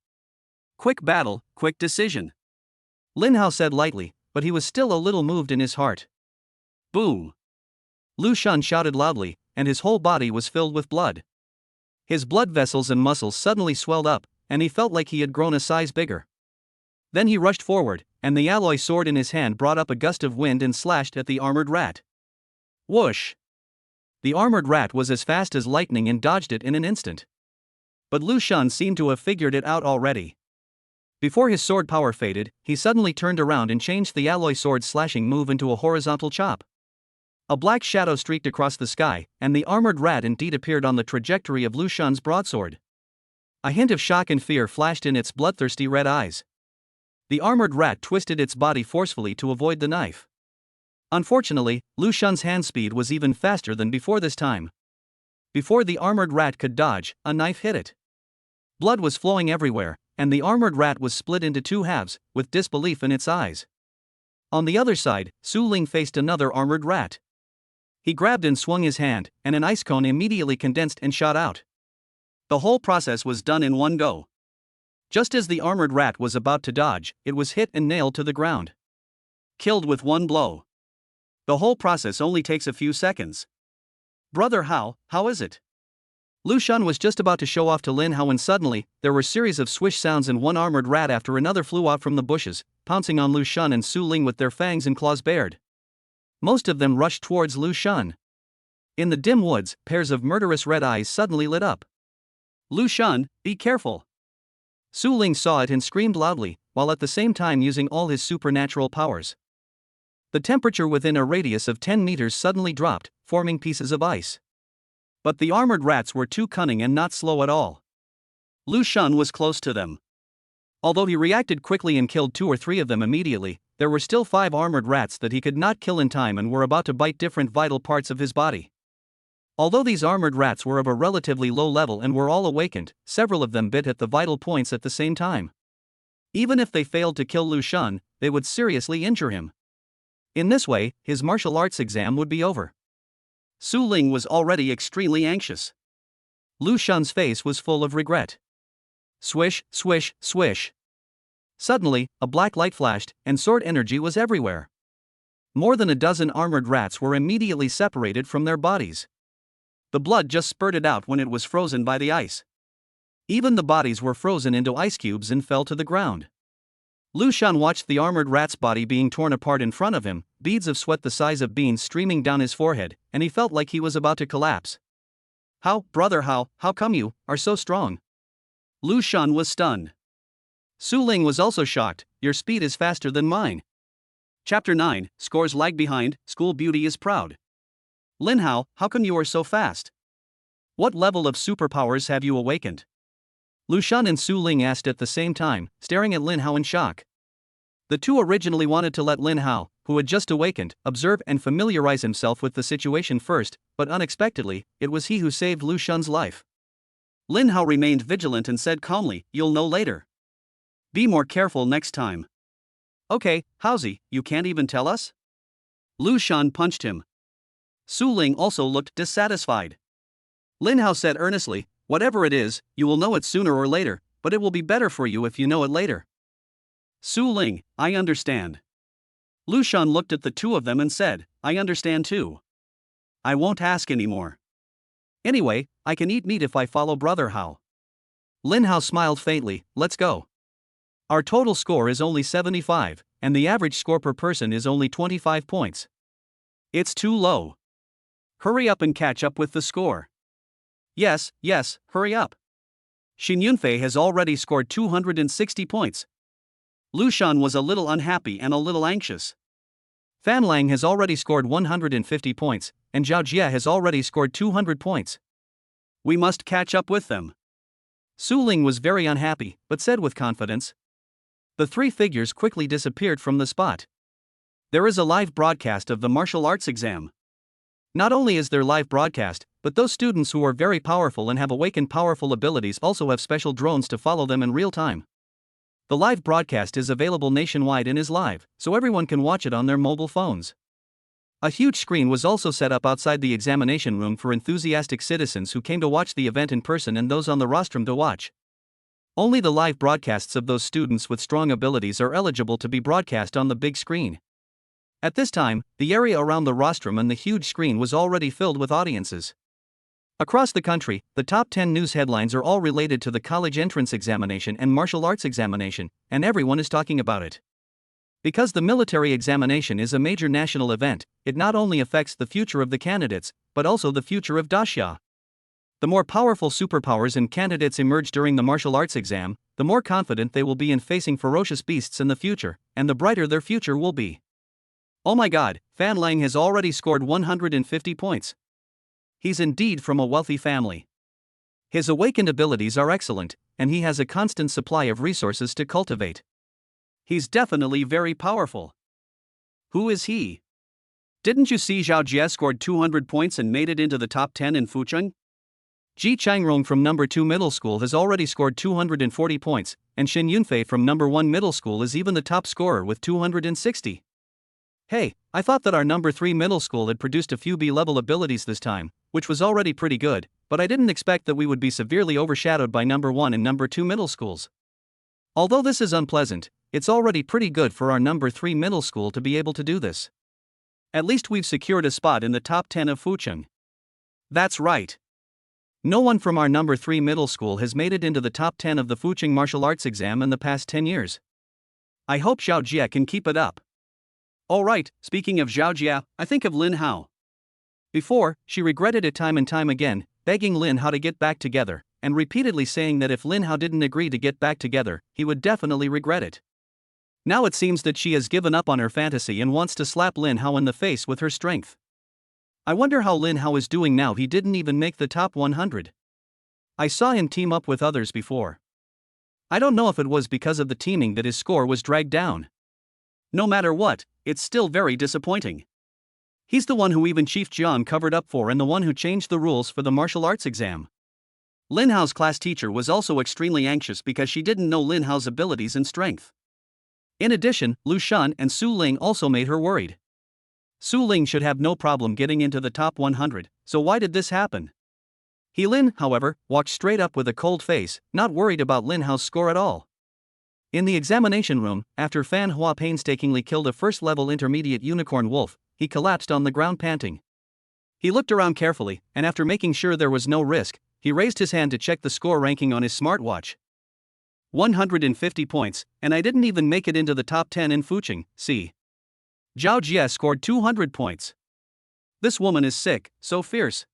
Quick battle, quick decision. Lin Hao said lightly, but he was still a little moved in his heart. Boom! Lu Shun shouted loudly, and his whole body was filled with blood. His blood vessels and muscles suddenly swelled up, and he felt like he had grown a size bigger. Then he rushed forward, and the alloy sword in his hand brought up a gust of wind and slashed at the armored rat. Whoosh! The armored rat was as fast as lightning and dodged it in an instant. But Lu Shun seemed to have figured it out already. Before his sword power faded, he suddenly turned around and changed the alloy sword's slashing move into a horizontal chop. A black shadow streaked across the sky, and the armored rat indeed appeared on the trajectory of Lu Shun's broadsword. A hint of shock and fear flashed in its bloodthirsty red eyes. The armored rat twisted its body forcefully to avoid the knife. Unfortunately, Lu Shun's hand speed was even faster than before this time. Before the armored rat could dodge, a knife hit it. Blood was flowing everywhere, and the armored rat was split into 2 halves, with disbelief in its eyes. On the other side, Su Ling faced another armored rat. He grabbed and swung his hand, and an ice cone immediately condensed and shot out. The whole process was done in one go. Just as the armored rat was about to dodge, it was hit and nailed to the ground. Killed with one blow. The whole process only takes a few seconds. Brother Hao, how is it? Lu Shun was just about to show off to Lin Hao when suddenly, there were a series of swish sounds and one armored rat after another flew out from the bushes, pouncing on Lu Shun and Su Ling with their fangs and claws bared. Most of them rushed towards Lu Shun. In the dim woods, pairs of murderous red eyes suddenly lit up. Lu Shun, be careful! Su Ling saw it and screamed loudly, while at the same time using all his supernatural powers. The temperature within a radius of 10 meters suddenly dropped, forming pieces of ice. But the armored rats were too cunning and not slow at all. Lu Shun was close to them. Although he reacted quickly and killed 2 or 3 of them immediately, there were still 5 armored rats that he could not kill in time and were about to bite different vital parts of his body. Although these armored rats were of a relatively low level and were all awakened, several of them bit at the vital points at the same time. Even if they failed to kill Lu Xun, they would seriously injure him. In this way, his martial arts exam would be over. Su Ling was already extremely anxious. Lu Xun's face was full of regret. Swish, swish, swish. Suddenly, a black light flashed, and sword energy was everywhere. More than a dozen armored rats were immediately separated from their bodies. The blood just spurted out when it was frozen by the ice. Even the bodies were frozen into ice cubes and fell to the ground. Lu Xun watched the armored rat's body being torn apart in front of him, beads of sweat the size of beans streaming down his forehead, and he felt like he was about to collapse. Brother, how come you are so strong? Lu Xun was stunned. Su Ling was also shocked. Your speed is faster than mine. Chapter 9, Scores lag behind, School Beauty is proud. Lin Hao, how come you are so fast? What level of superpowers have you awakened? Lu Xun and Su Ling asked at the same time, staring at Lin Hao in shock. The two originally wanted to let Lin Hao, who had just awakened, observe and familiarize himself with the situation first, but unexpectedly, it was he who saved Lu Xun's life. Lin Hao remained vigilant and said calmly, "You'll know later. Be more careful next time." "Okay, Haozi, you can't even tell us?" Lu Xun punched him. Su Ling also looked dissatisfied. Lin Hao said earnestly, "Whatever it is, you will know it sooner or later, but it will be better for you if you know it later." Su Ling, I understand. Lu Xun looked at the two of them and said, I understand too. I won't ask anymore. Anyway, I can eat meat if I follow Brother Hao. Lin Hao smiled faintly, let's go. Our total score is only 75, and the average score per person is only 25 points. It's too low. Hurry up and catch up with the score. Yes, hurry up. Xin Yunfei has already scored 260 points. Lu Xun was a little unhappy and a little anxious. Fan Lang has already scored 150 points, and Zhao Jie has already scored 200 points. We must catch up with them. Su Ling was very unhappy, but said with confidence. The three figures quickly disappeared from the spot. There is a live broadcast of the martial arts exam. Not only is there live broadcast, but those students who are very powerful and have awakened powerful abilities also have special drones to follow them in real time. The live broadcast is available nationwide and is live, so everyone can watch it on their mobile phones. A huge screen was also set up outside the examination room for enthusiastic citizens who came to watch the event in person and those on the rostrum to watch. Only the live broadcasts of those students with strong abilities are eligible to be broadcast on the big screen. At this time, the area around the rostrum and the huge screen was already filled with audiences. Across the country, the top 10 news headlines are all related to the college entrance examination and martial arts examination, and everyone is talking about it. Because the military examination is a major national event, it not only affects the future of the candidates, but also the future of Daxia. The more powerful superpowers and candidates emerge during the martial arts exam, the more confident they will be in facing ferocious beasts in the future, and the brighter their future will be. Oh my god, Fan Lang has already scored 150 points. He's indeed from a wealthy family. His awakened abilities are excellent, and he has a constant supply of resources to cultivate. He's definitely very powerful. Who is he? Didn't you see Zhao Jie scored 200 points and made it into the top 10 in Fucheng? Ji Changrong from number 2 middle school has already scored 240 points, and Xin Yunfei from number 1 middle school is even the top scorer with 260. Hey, I thought that our number 3 middle school had produced a few B-level abilities this time, which was already pretty good, but I didn't expect that we would be severely overshadowed by number 1 and number 2 middle schools. Although this is unpleasant, it's already pretty good for our number 3 middle school to be able to do this. At least we've secured a spot in the top 10 of Fucheng. That's right. No one from our number 3 middle school has made it into the top 10 of the Fucheng martial arts exam in the past 10 years. I hope Zhao Jie can keep it up. Alright, speaking of Zhao Jie, I think of Lin Hao. Before, she regretted it time and time again, begging Lin Hao to get back together, and repeatedly saying that if Lin Hao didn't agree to get back together, he would definitely regret it. Now it seems that she has given up on her fantasy and wants to slap Lin Hao in the face with her strength. I wonder how Lin Hao is doing now. He didn't even make the top 100. I saw him team up with others before. I don't know if it was because of the teaming that his score was dragged down. No matter what, it's still very disappointing. He's the one who even Chief Jian covered up for and the one who changed the rules for the martial arts exam. Lin Hao's class teacher was also extremely anxious because she didn't know Lin Hao's abilities and strength. In addition, Lu Shan and Su Ling also made her worried. Su Ling should have no problem getting into the top 100, so why did this happen? He Lin, however, walked straight up with a cold face, not worried about Lin Hao's score at all. In the examination room, after Fan Hua painstakingly killed a first-level intermediate unicorn wolf, he collapsed on the ground panting. He looked around carefully, and after making sure there was no risk, he raised his hand to check the score ranking on his smartwatch. 150 points, and I didn't even make it into the top 10 in Fucheng, see. Zhao Jie scored 200 points. This woman is sick, so fierce.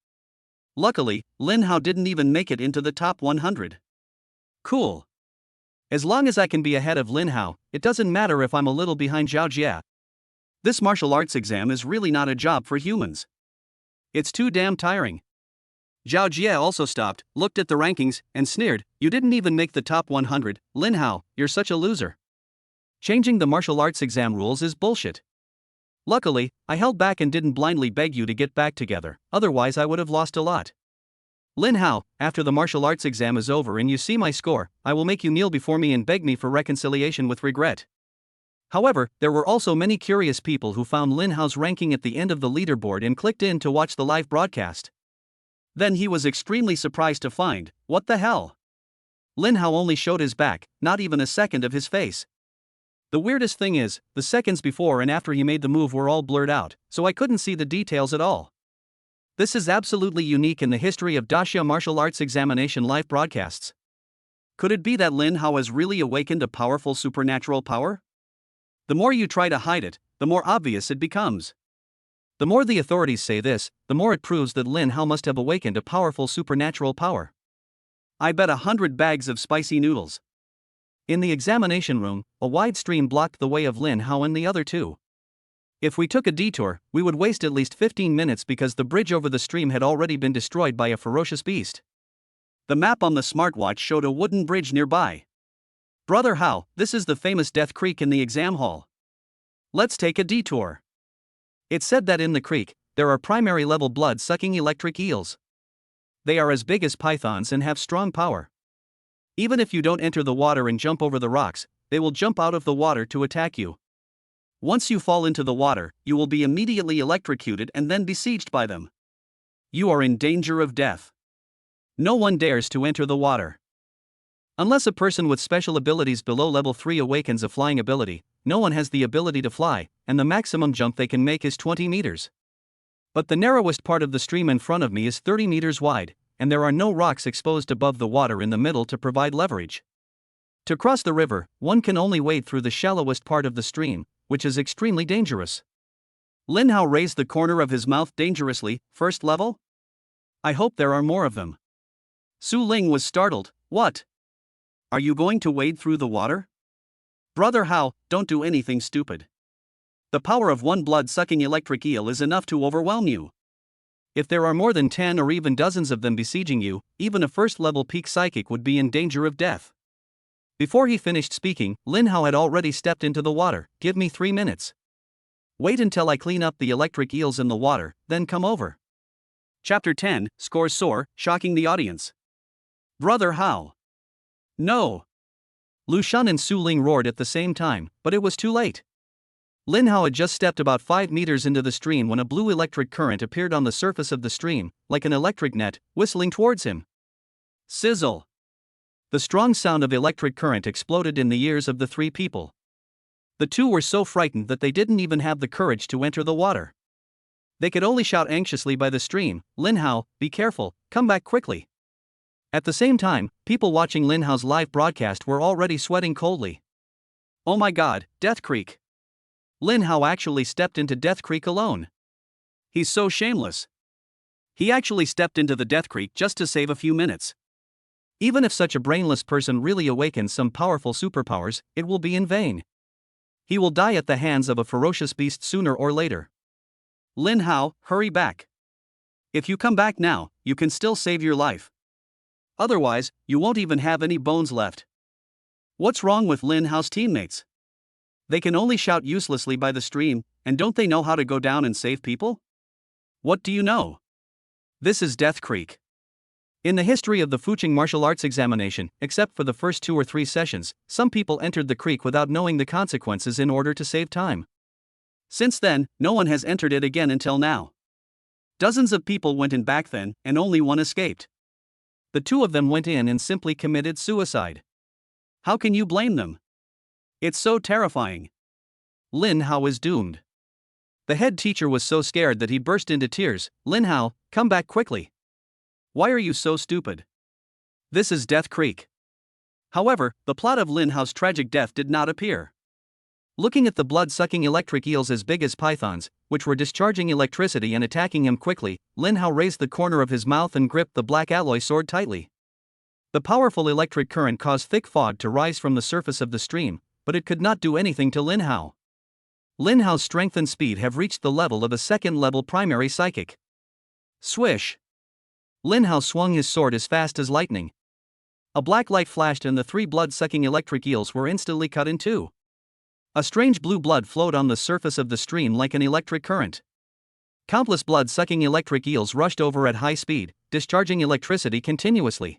Luckily, Lin Hao didn't even make it into the top 100. Cool. As long as I can be ahead of Lin Hao, it doesn't matter if I'm a little behind Zhao Jie. This martial arts exam is really not a job for humans. It's too damn tiring. Zhao Jie also stopped, looked at the rankings, and sneered, "You didn't even make the top 100, Lin Hao, you're such a loser. Changing the martial arts exam rules is bullshit. Luckily, I held back and didn't blindly beg you to get back together, otherwise I would have lost a lot. Lin Hao, after the martial arts exam is over and you see my score, I will make you kneel before me and beg me for reconciliation with regret." However, there were also many curious people who found Lin Hao's ranking at the end of the leaderboard and clicked in to watch the live broadcast. Then he was extremely surprised to find, what the hell? Lin Hao only showed his back, not even a second of his face. The weirdest thing is, the seconds before and after he made the move were all blurred out, so I couldn't see the details at all. This is absolutely unique in the history of Daxia martial arts examination live broadcasts. Could it be that Lin Hao has really awakened a powerful supernatural power? The more you try to hide it, the more obvious it becomes. The more the authorities say this, the more it proves that Lin Hao must have awakened a powerful supernatural power. I bet 100 bags of spicy noodles. In the examination room, a wide stream blocked the way of Lin Hao and the other two. If we took a detour, we would waste at least 15 minutes because the bridge over the stream had already been destroyed by a ferocious beast. The map on the smartwatch showed a wooden bridge nearby. Brother Hao, this is the famous Death Creek in the exam hall. Let's take a detour. It said that in the creek, there are primary level blood-sucking electric eels. They are as big as pythons and have strong power. Even if you don't enter the water and jump over the rocks, they will jump out of the water to attack you. Once you fall into the water, you will be immediately electrocuted and then besieged by them. You are in danger of death. No one dares to enter the water. Unless a person with special abilities below level 3 awakens a flying ability, no one has the ability to fly, and the maximum jump they can make is 20 meters. But the narrowest part of the stream in front of me is 30 meters wide, and there are no rocks exposed above the water in the middle to provide leverage. To cross the river, one can only wade through the shallowest part of the stream, which is extremely dangerous. Lin Hao raised the corner of his mouth dangerously. First level? I hope there are more of them. Su Ling was startled. What? Are you going to wade through the water? Brother Hao, don't do anything stupid. The power of one blood-sucking electric eel is enough to overwhelm you. If there are more than 10 or even dozens of them besieging you, even a first-level peak psychic would be in danger of death. Before he finished speaking, Lin Hao had already stepped into the water. Give me 3 minutes. Wait until I clean up the electric eels in the water, then come over. Chapter 10, Scores Soar, Shocking the Audience. Brother Hao. No. Lu Shan and Su Ling roared at the same time, but it was too late. Lin Hao had just stepped about 5 meters into the stream when a blue electric current appeared on the surface of the stream, like an electric net, whistling towards him. Sizzle. The strong sound of electric current exploded in the ears of the three people. The two were so frightened that they didn't even have the courage to enter the water. They could only shout anxiously by the stream, "Lin Hao, be careful, come back quickly." At the same time, people watching Lin Hao's live broadcast were already sweating coldly. Oh my god, Death Creek. Lin Hao actually stepped into Death Creek alone. He's so shameless. He actually stepped into the Death Creek just to save a few minutes. Even if such a brainless person really awakens some powerful superpowers, it will be in vain. He will die at the hands of a ferocious beast sooner or later. Lin Hao, hurry back. If you come back now, you can still save your life. Otherwise, you won't even have any bones left. What's wrong with Lin Hao's teammates? They can only shout uselessly by the stream, and don't they know how to go down and save people? What do you know? This is Death Creek. In the history of the Fuching martial arts examination, except for the first 2 or 3 sessions, some people entered the creek without knowing the consequences in order to save time. Since then, no one has entered it again until now. Dozens of people went in back then, and only one escaped. The 2 of them went in and simply committed suicide. How can you blame them? It's so terrifying. Lin Hao is doomed. The head teacher was so scared that he burst into tears. Lin Hao, come back quickly. Why are you so stupid? This is Death Creek. However, the plot of Lin Hao's tragic death did not appear. Looking at the blood-sucking electric eels as big as pythons, which were discharging electricity and attacking him quickly, Lin Hao raised the corner of his mouth and gripped the black alloy sword tightly. The powerful electric current caused thick fog to rise from the surface of the stream, but it could not do anything to Lin Hao. Lin Hao's strength and speed have reached the level of a second-level primary psychic. Swish! Lin Hao swung his sword as fast as lightning. A black light flashed and the 3 blood-sucking electric eels were instantly cut in 2. A strange blue blood flowed on the surface of the stream like an electric current. Countless blood-sucking electric eels rushed over at high speed, discharging electricity continuously.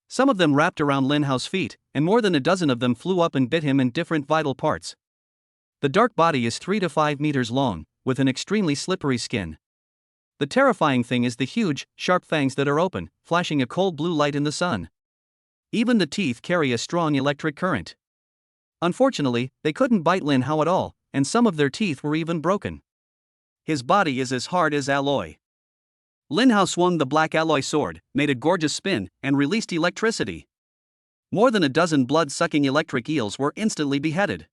Some of them wrapped around Lin Hao's feet, and more than a dozen of them flew up and bit him in different vital parts. The dark body is 3 to 5 meters long, with an extremely slippery skin. The terrifying thing is the huge, sharp fangs that are open, flashing a cold blue light in the sun. Even the teeth carry a strong electric current. Unfortunately, they couldn't bite Lin Hao at all, and some of their teeth were even broken. His body is as hard as alloy. Lin Hao swung the black alloy sword, made a gorgeous spin, and released electricity. More than a dozen blood-sucking electric eels were instantly beheaded.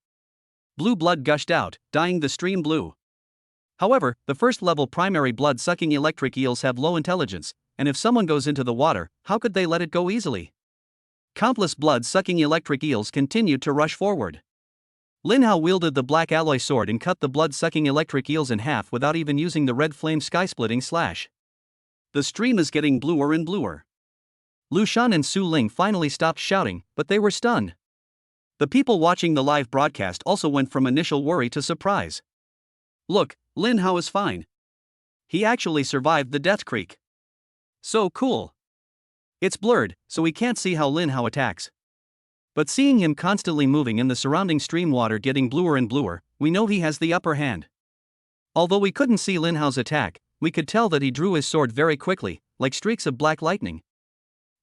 Blue blood gushed out, dyeing the stream blue. However, the first-level primary blood-sucking electric eels have low intelligence, and if someone goes into the water, how could they let it go easily? Countless blood-sucking electric eels continued to rush forward. Lin Hao wielded the black alloy sword and cut the blood-sucking electric eels in half without even using the red flame sky-splitting slash. The stream is getting bluer and bluer. Lu Shan and Su Ling finally stopped shouting, but they were stunned. The people watching the live broadcast also went from initial worry to surprise. Look, Lin Hao is fine. He actually survived the Death Creek. So cool. It's blurred, so we can't see how Lin Hao attacks. But seeing him constantly moving in the surrounding stream water getting bluer and bluer, we know he has the upper hand. Although we couldn't see Lin Hao's attack, we could tell that he drew his sword very quickly, like streaks of black lightning.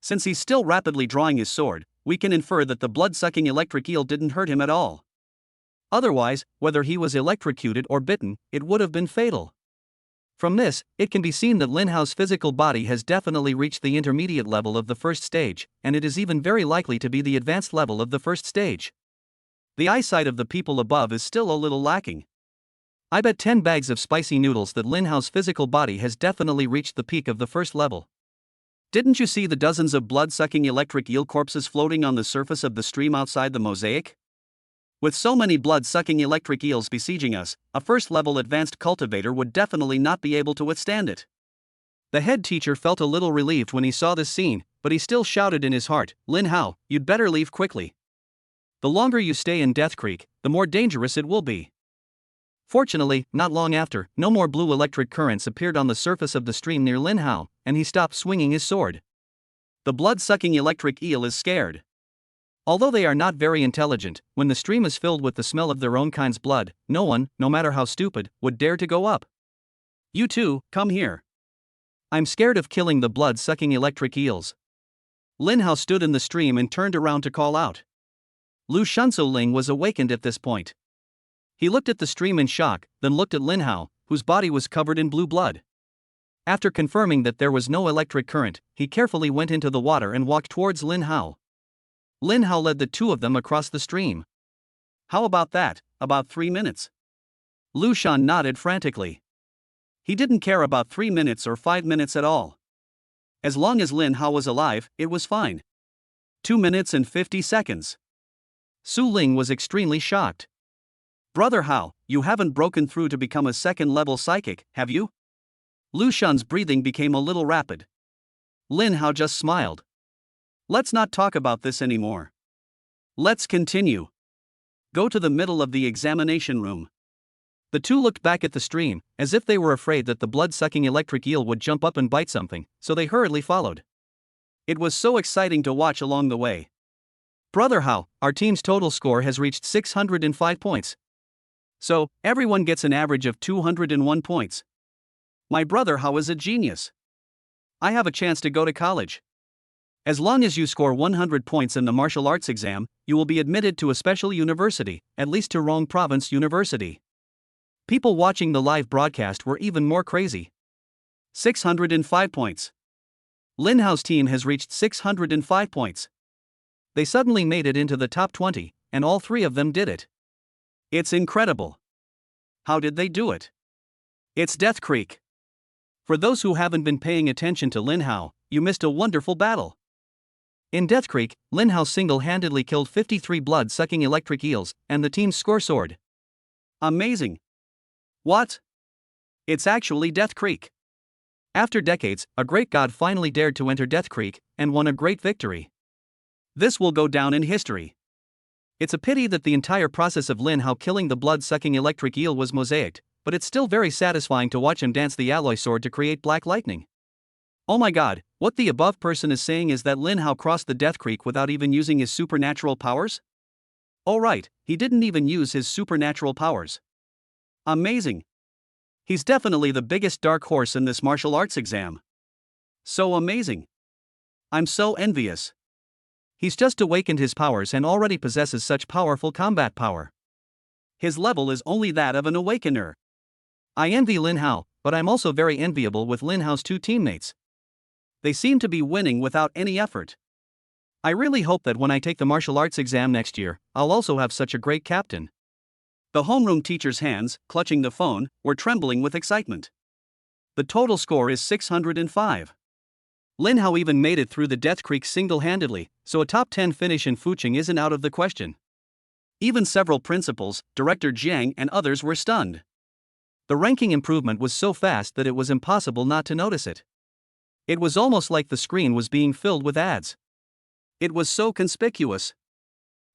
Since he's still rapidly drawing his sword, we can infer that the blood-sucking electric eel didn't hurt him at all. Otherwise, whether he was electrocuted or bitten, it would have been fatal. From this, it can be seen that Lin Hao's physical body has definitely reached the intermediate level of the first stage, and it is even very likely to be the advanced level of the first stage. The eyesight of the people above is still a little lacking. I bet 10 bags of spicy noodles that Lin Hao's physical body has definitely reached the peak of the first level. Didn't you see the dozens of blood-sucking electric eel corpses floating on the surface of the stream outside the mosaic? With so many blood-sucking electric eels besieging us, a first-level advanced cultivator would definitely not be able to withstand it. The head teacher felt a little relieved when he saw this scene, but he still shouted in his heart, Lin Hao, you'd better leave quickly. The longer you stay in Death Creek, the more dangerous it will be. Fortunately, not long after, no more blue electric currents appeared on the surface of the stream near Lin Hao, and he stopped swinging his sword. The blood-sucking electric eel is scared. Although they are not very intelligent, when the stream is filled with the smell of their own kind's blood, no one, no matter how stupid, would dare to go up. You too, come here. I'm scared of killing the blood-sucking electric eels. Lin Hao stood in the stream and turned around to call out. Lu Shansoling was awakened at this point. He looked at the stream in shock, then looked at Lin Hao, whose body was covered in blue blood. After confirming that there was no electric current, he carefully went into the water and walked towards Lin Hao. Lin Hao led the 2 of them across the stream. How about that, about 3 minutes? Lu Shan nodded frantically. He didn't care about 3 minutes or 5 minutes at all. As long as Lin Hao was alive, it was fine. 2 minutes and 50 seconds. Su Ling was extremely shocked. Brother Hao, you haven't broken through to become a second-level psychic, have you? Lu Shan's breathing became a little rapid. Lin Hao just smiled. Let's not talk about this anymore. Let's continue. Go to the middle of the examination room. The two looked back at the stream, as if they were afraid that the blood-sucking electric eel would jump up and bite something, so they hurriedly followed. It was so exciting to watch along the way. Brother How, our team's total score has reached 605 points. So, everyone gets an average of 201 points. My brother How is a genius. I have a chance to go to college. As long as you score 100 points in the martial arts exam, you will be admitted to a special university, at least to Rong Province University. People watching the live broadcast were even more crazy. 605 points. Lin Hao's team has reached 605 points. They suddenly made it into the top 20, and all three of them did it. It's incredible. How did they do it? It's Death Creek. For those who haven't been paying attention to Lin Hao, you missed a wonderful battle. In Death Creek, Lin Hao single-handedly killed 53 blood-sucking electric eels, and the team's score soared. Amazing. What? It's actually Death Creek. After decades, a great god finally dared to enter Death Creek, and won a great victory. This will go down in history. It's a pity that the entire process of Lin Hao killing the blood-sucking electric eel was mosaicked, but it's still very satisfying to watch him dance the alloy sword to create black lightning. Oh my god, what the above person is saying is that Lin Hao crossed the Death Creek without even using his supernatural powers? Oh right, he didn't even use his supernatural powers. Amazing. He's definitely the biggest dark horse in this martial arts exam. So amazing. I'm so envious. He's just awakened his powers and already possesses such powerful combat power. His level is only that of an awakener. I envy Lin Hao, but I'm also very enviable with Lin Hao's two teammates. They seem to be winning without any effort. I really hope that when I take the martial arts exam next year, I'll also have such a great captain. The homeroom teacher's hands, clutching the phone, were trembling with excitement. The total score is 605. Lin Hao even made it through the Death Creek single-handedly, so a top 10 finish in Fucheng isn't out of the question. Even several principals, Director Jiang and others were stunned. The ranking improvement was so fast that it was impossible not to notice it. It was almost like the screen was being filled with ads. It was so conspicuous.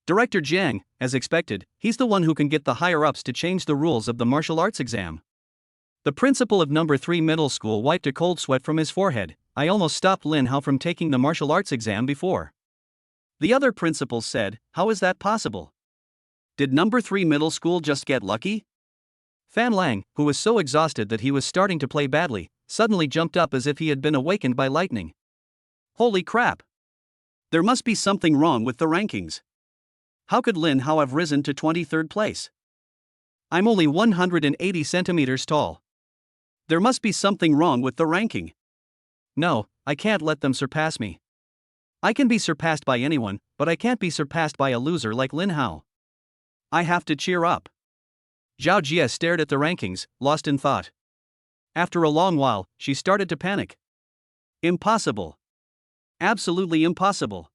Director Jiang, as expected, he's the one who can get the higher-ups to change the rules of the martial arts exam. The principal of No. 3 Middle School wiped a cold sweat from his forehead. I almost stopped Lin Hao from taking the martial arts exam before. The other principals said, how is that possible? Did No. 3 Middle School just get lucky? Fan Lang, who was so exhausted that he was starting to play badly, suddenly jumped up as if he had been awakened by lightning. Holy crap! There must be something wrong with the rankings. How could Lin Hao have risen to 23rd place? I'm only 180 centimeters tall. There must be something wrong with the ranking. No, I can't let them surpass me. I can be surpassed by anyone, but I can't be surpassed by a loser like Lin Hao. I have to cheer up. Zhao Jie stared at the rankings, lost in thought. After a long while, she started to panic. Impossible. Absolutely impossible.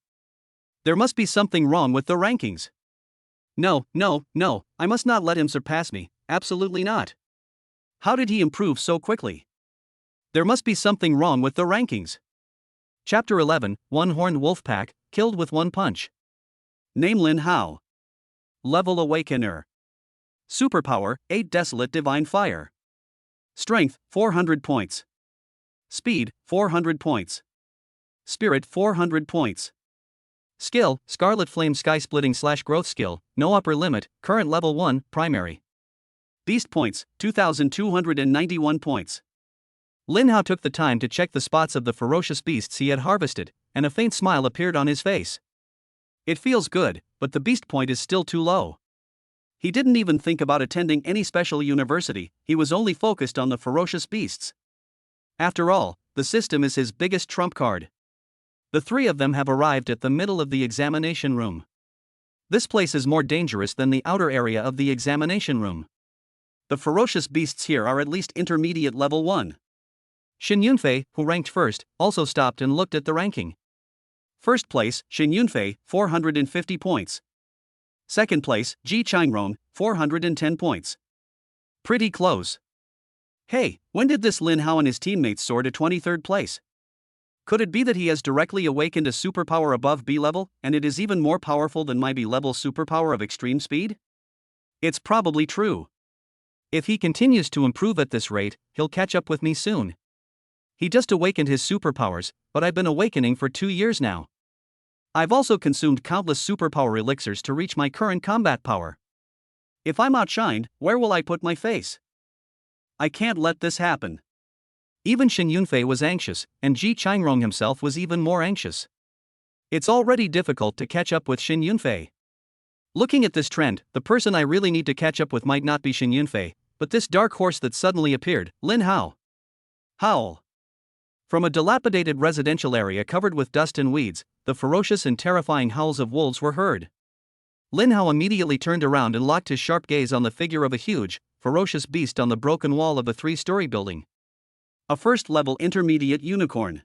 There must be something wrong with the rankings. No, I must not let him surpass me, absolutely not. How did he improve so quickly? There must be something wrong with the rankings. Chapter 11, One-Horned Wolf Pack, Killed with One Punch. Name Lin Hao. Level Awakener. Superpower, 8 Desolate Divine Fire. Strength, 400 points. Speed, 400 points. Spirit, 400 points. Skill, Scarlet Flame Sky-Splitting / Growth Skill, no upper limit, current level 1, primary. Beast points, 2,291 points. Lin Hao took the time to check the spots of the ferocious beasts he had harvested, and a faint smile appeared on his face. It feels good, but the beast point is still too low. He didn't even think about attending any special university, he was only focused on the ferocious beasts. After all, the system is his biggest trump card. The three of them have arrived at the middle of the examination room. This place is more dangerous than the outer area of the examination room. The ferocious beasts here are at least intermediate level 1. Xin Yunfei, who ranked first, also stopped and looked at the ranking. First place, Xin Yunfei, 450 points. Second place, Ji Qingrong, 410 points. Pretty close. Hey, when did this Lin Hao and his teammates soar to 23rd place? Could it be that he has directly awakened a superpower above B level, and it is even more powerful than my B level superpower of extreme speed? It's probably true. If he continues to improve at this rate, he'll catch up with me soon. He just awakened his superpowers, but I've been awakening for 2 years now. I've also consumed countless superpower elixirs to reach my current combat power. If I'm outshined, where will I put my face? I can't let this happen. Even Shen Yunfei was anxious, and Ji Qingrong himself was even more anxious. It's already difficult to catch up with Shen Yunfei. Looking at this trend, the person I really need to catch up with might not be Shen Yunfei, but this dark horse that suddenly appeared, Lin Hao. Howl. From a dilapidated residential area covered with dust and weeds, the ferocious and terrifying howls of wolves were heard. Lin Hao immediately turned around and locked his sharp gaze on the figure of a huge, ferocious beast on the broken wall of a 3-story building. A first-level intermediate unicorn.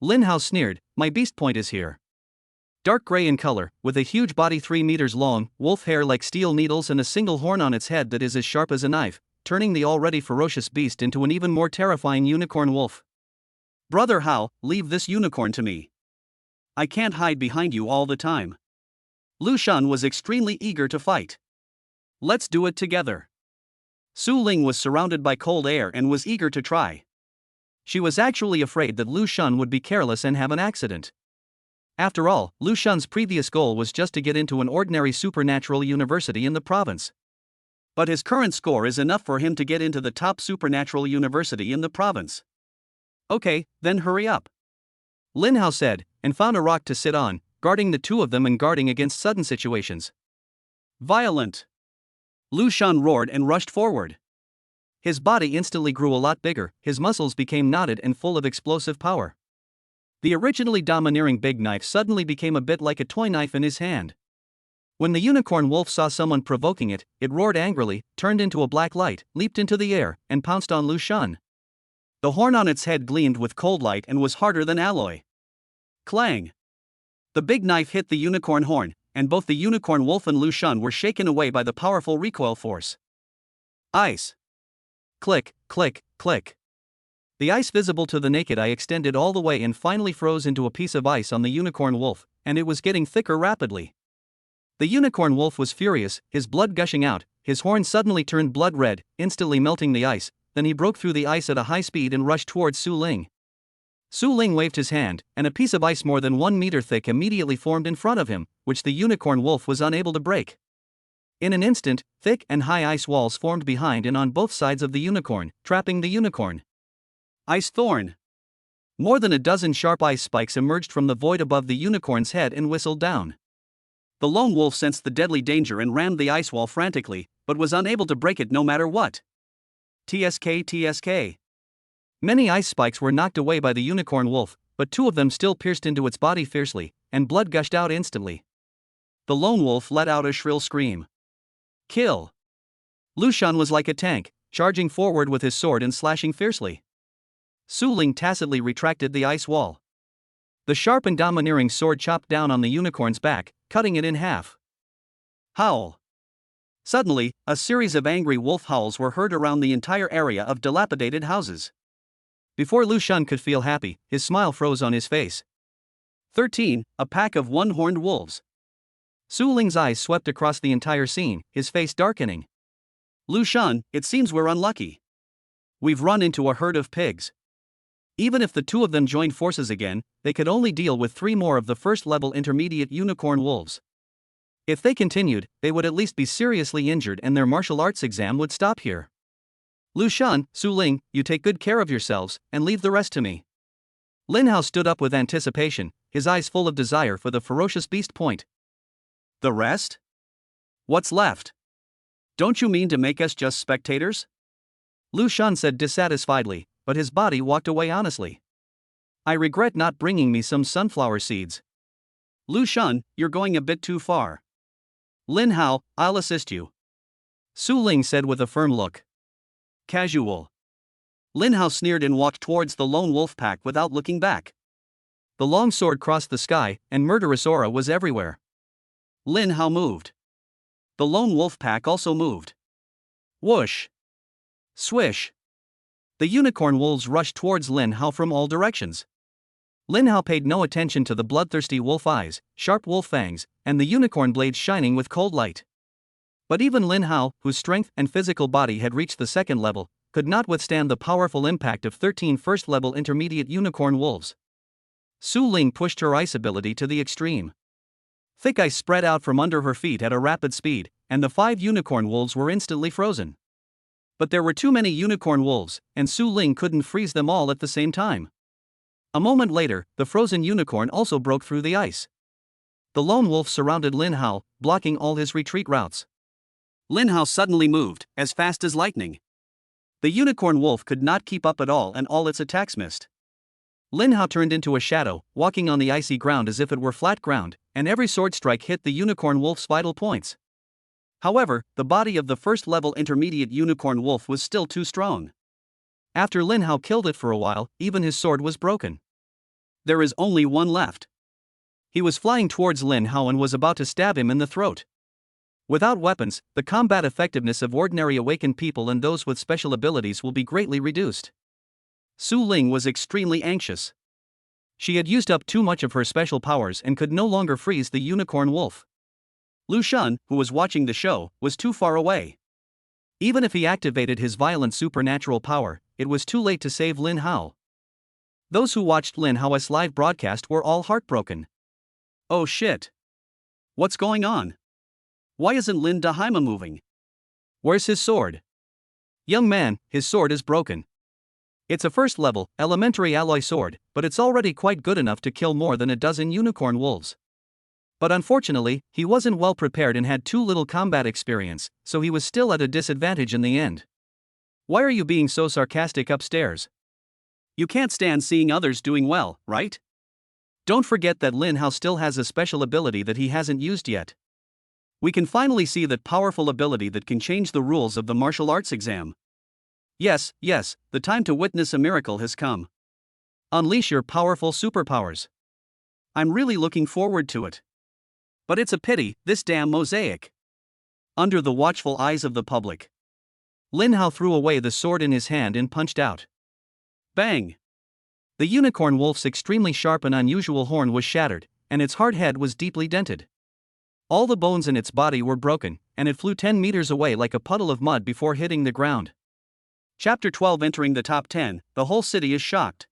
Lin Hao sneered, "My beast point is here." Dark gray in color, with a huge body 3 meters long, wolf hair like steel needles and a single horn on its head that is as sharp as a knife, turning the already ferocious beast into an even more terrifying unicorn wolf. "Brother Hao, leave this unicorn to me. I can't hide behind you all the time." Lu Shan was extremely eager to fight. "Let's do it together." Su Ling was surrounded by cold air and was eager to try. She was actually afraid that Lu Shan would be careless and have an accident. After all, Lu Shan's previous goal was just to get into an ordinary supernatural university in the province. But his current score is enough for him to get into the top supernatural university in the province. "Okay, then hurry up," Lin Hao said, and found a rock to sit on, guarding the two of them and guarding against sudden situations. "Violent!" Lu Shan roared and rushed forward. His body instantly grew a lot bigger, his muscles became knotted and full of explosive power. The originally domineering big knife suddenly became a bit like a toy knife in his hand. When the unicorn wolf saw someone provoking it, it roared angrily, turned into a black light, leaped into the air, and pounced on Lu Shan. The horn on its head gleamed with cold light and was harder than alloy. Clang! The big knife hit the unicorn horn, and both the unicorn wolf and Lu Shan were shaken away by the powerful recoil force. Ice! Click, click, click. The ice visible to the naked eye extended all the way and finally froze into a piece of ice on the unicorn wolf, and it was getting thicker rapidly. The unicorn wolf was furious, his blood gushing out, his horn suddenly turned blood red, instantly melting the ice, then he broke through the ice at a high speed and rushed towards Su Ling. Su Ling waved his hand, and a piece of ice more than 1 meter thick immediately formed in front of him, which the unicorn wolf was unable to break. In an instant, thick and high ice walls formed behind and on both sides of the unicorn, trapping the unicorn. Ice thorn! More than a dozen sharp ice spikes emerged from the void above the unicorn's head and whistled down. The lone wolf sensed the deadly danger and rammed the ice wall frantically, but was unable to break it no matter what. TSK, TSK. Many ice spikes were knocked away by the unicorn wolf, but 2 of them still pierced into its body fiercely, and blood gushed out instantly. The lone wolf let out a shrill scream. Kill! Lu Shan was like a tank, charging forward with his sword and slashing fiercely. Su Ling tacitly retracted the ice wall. The sharp and domineering sword chopped down on the unicorn's back, cutting it in half. Howl! Suddenly, a series of angry wolf howls were heard around the entire area of dilapidated houses. Before Lu Shan could feel happy, his smile froze on his face. 13. A pack of one-horned wolves. Su Ling's eyes swept across the entire scene, his face darkening. Lu Shan, it seems we're unlucky. We've run into a herd of pigs. Even if the 2 of them joined forces again, they could only deal with 3 more of the first-level intermediate unicorn wolves. If they continued, they would at least be seriously injured and their martial arts exam would stop here. Lu Shan, Su Ling, you take good care of yourselves, and leave the rest to me. Lin Hao stood up with anticipation, his eyes full of desire for the ferocious beast point. The rest? What's left? Don't you mean to make us just spectators? Lu Shan said dissatisfiedly, but his body walked away honestly. I regret not bringing me some sunflower seeds. Lu Shan, you're going a bit too far. Lin Hao, I'll assist you. Su Ling said with a firm look. Casual. Lin Hao sneered and walked towards the lone wolf pack without looking back. The long sword crossed the sky, and murderous aura was everywhere. Lin Hao moved. The lone wolf pack also moved. Whoosh! Swish! The unicorn wolves rushed towards Lin Hao from all directions. Lin Hao paid no attention to the bloodthirsty wolf eyes, sharp wolf fangs, and the unicorn blades shining with cold light. But even Lin Hao, whose strength and physical body had reached the second level, could not withstand the powerful impact of 13 first-level intermediate unicorn wolves. Su Ling pushed her ice ability to the extreme. Thick ice spread out from under her feet at a rapid speed, and the 5 unicorn wolves were instantly frozen. But there were too many unicorn wolves, and Su Ling couldn't freeze them all at the same time. A moment later, the frozen unicorn also broke through the ice. The lone wolf surrounded Lin Hao, blocking all his retreat routes. Lin Hao suddenly moved, as fast as lightning. The unicorn wolf could not keep up at all and all its attacks missed. Lin Hao turned into a shadow, walking on the icy ground as if it were flat ground, and every sword strike hit the unicorn wolf's vital points. However, the body of the first-level intermediate unicorn wolf was still too strong. After Lin Hao killed it for a while, even his sword was broken. There is only one left. He was flying towards Lin Hao and was about to stab him in the throat. Without weapons, the combat effectiveness of ordinary awakened people and those with special abilities will be greatly reduced. Su Ling was extremely anxious. She had used up too much of her special powers and could no longer freeze the unicorn wolf. Lu Shun, who was watching the show, was too far away. Even if he activated his violent supernatural power, it was too late to save Lin Hao. Those who watched Lin Hao's live broadcast were all heartbroken. Oh shit. What's going on? Why isn't Lin Dahaima moving? Where's his sword? Young man, his sword is broken. It's a first-level, elementary alloy sword, but it's already quite good enough to kill more than a dozen unicorn wolves. But unfortunately, he wasn't well prepared and had too little combat experience, so he was still at a disadvantage in the end. Why are you being so sarcastic upstairs? You can't stand seeing others doing well, right? Don't forget that Lin Hao still has a special ability that he hasn't used yet. We can finally see that powerful ability that can change the rules of the martial arts exam. Yes, the time to witness a miracle has come. Unleash your powerful superpowers. I'm really looking forward to it. But it's a pity, this damn mosaic. Under the watchful eyes of the public, Lin Hao threw away the sword in his hand and punched out. Bang! The unicorn wolf's extremely sharp and unusual horn was shattered, and its hard head was deeply dented. All the bones in its body were broken, and it flew 10 meters away like a puddle of mud before hitting the ground. Chapter 12 entering the top 10, the whole city is shocked.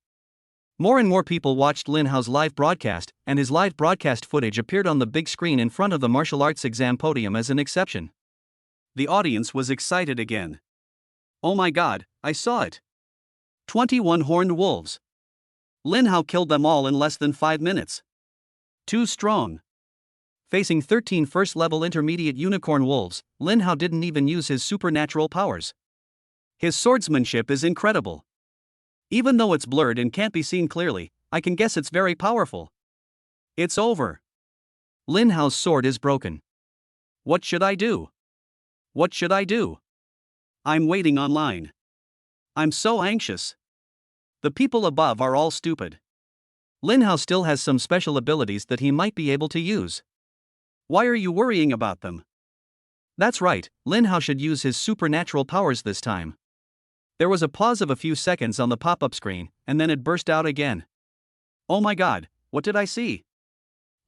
More and more people watched Lin Hao's live broadcast, and his live broadcast footage appeared on the big screen in front of the martial arts exam podium as an exception. The audience was excited again. Oh my god, I saw it. 21 horned wolves. Lin Hao killed them all in less than 5 minutes. Too strong. Facing 13 first-level intermediate unicorn wolves, Lin Hao didn't even use his supernatural powers. His swordsmanship is incredible. Even though it's blurred and can't be seen clearly, I can guess it's very powerful. It's over. Lin Hao's sword is broken. What should I do? What should I do? I'm waiting online. I'm so anxious. The people above are all stupid. Lin Hao still has some special abilities that he might be able to use. Why are you worrying about them? That's right, Lin Hao should use his supernatural powers this time. There was a pause of a few seconds on the pop-up screen, and then it burst out again. Oh my god, what did I see?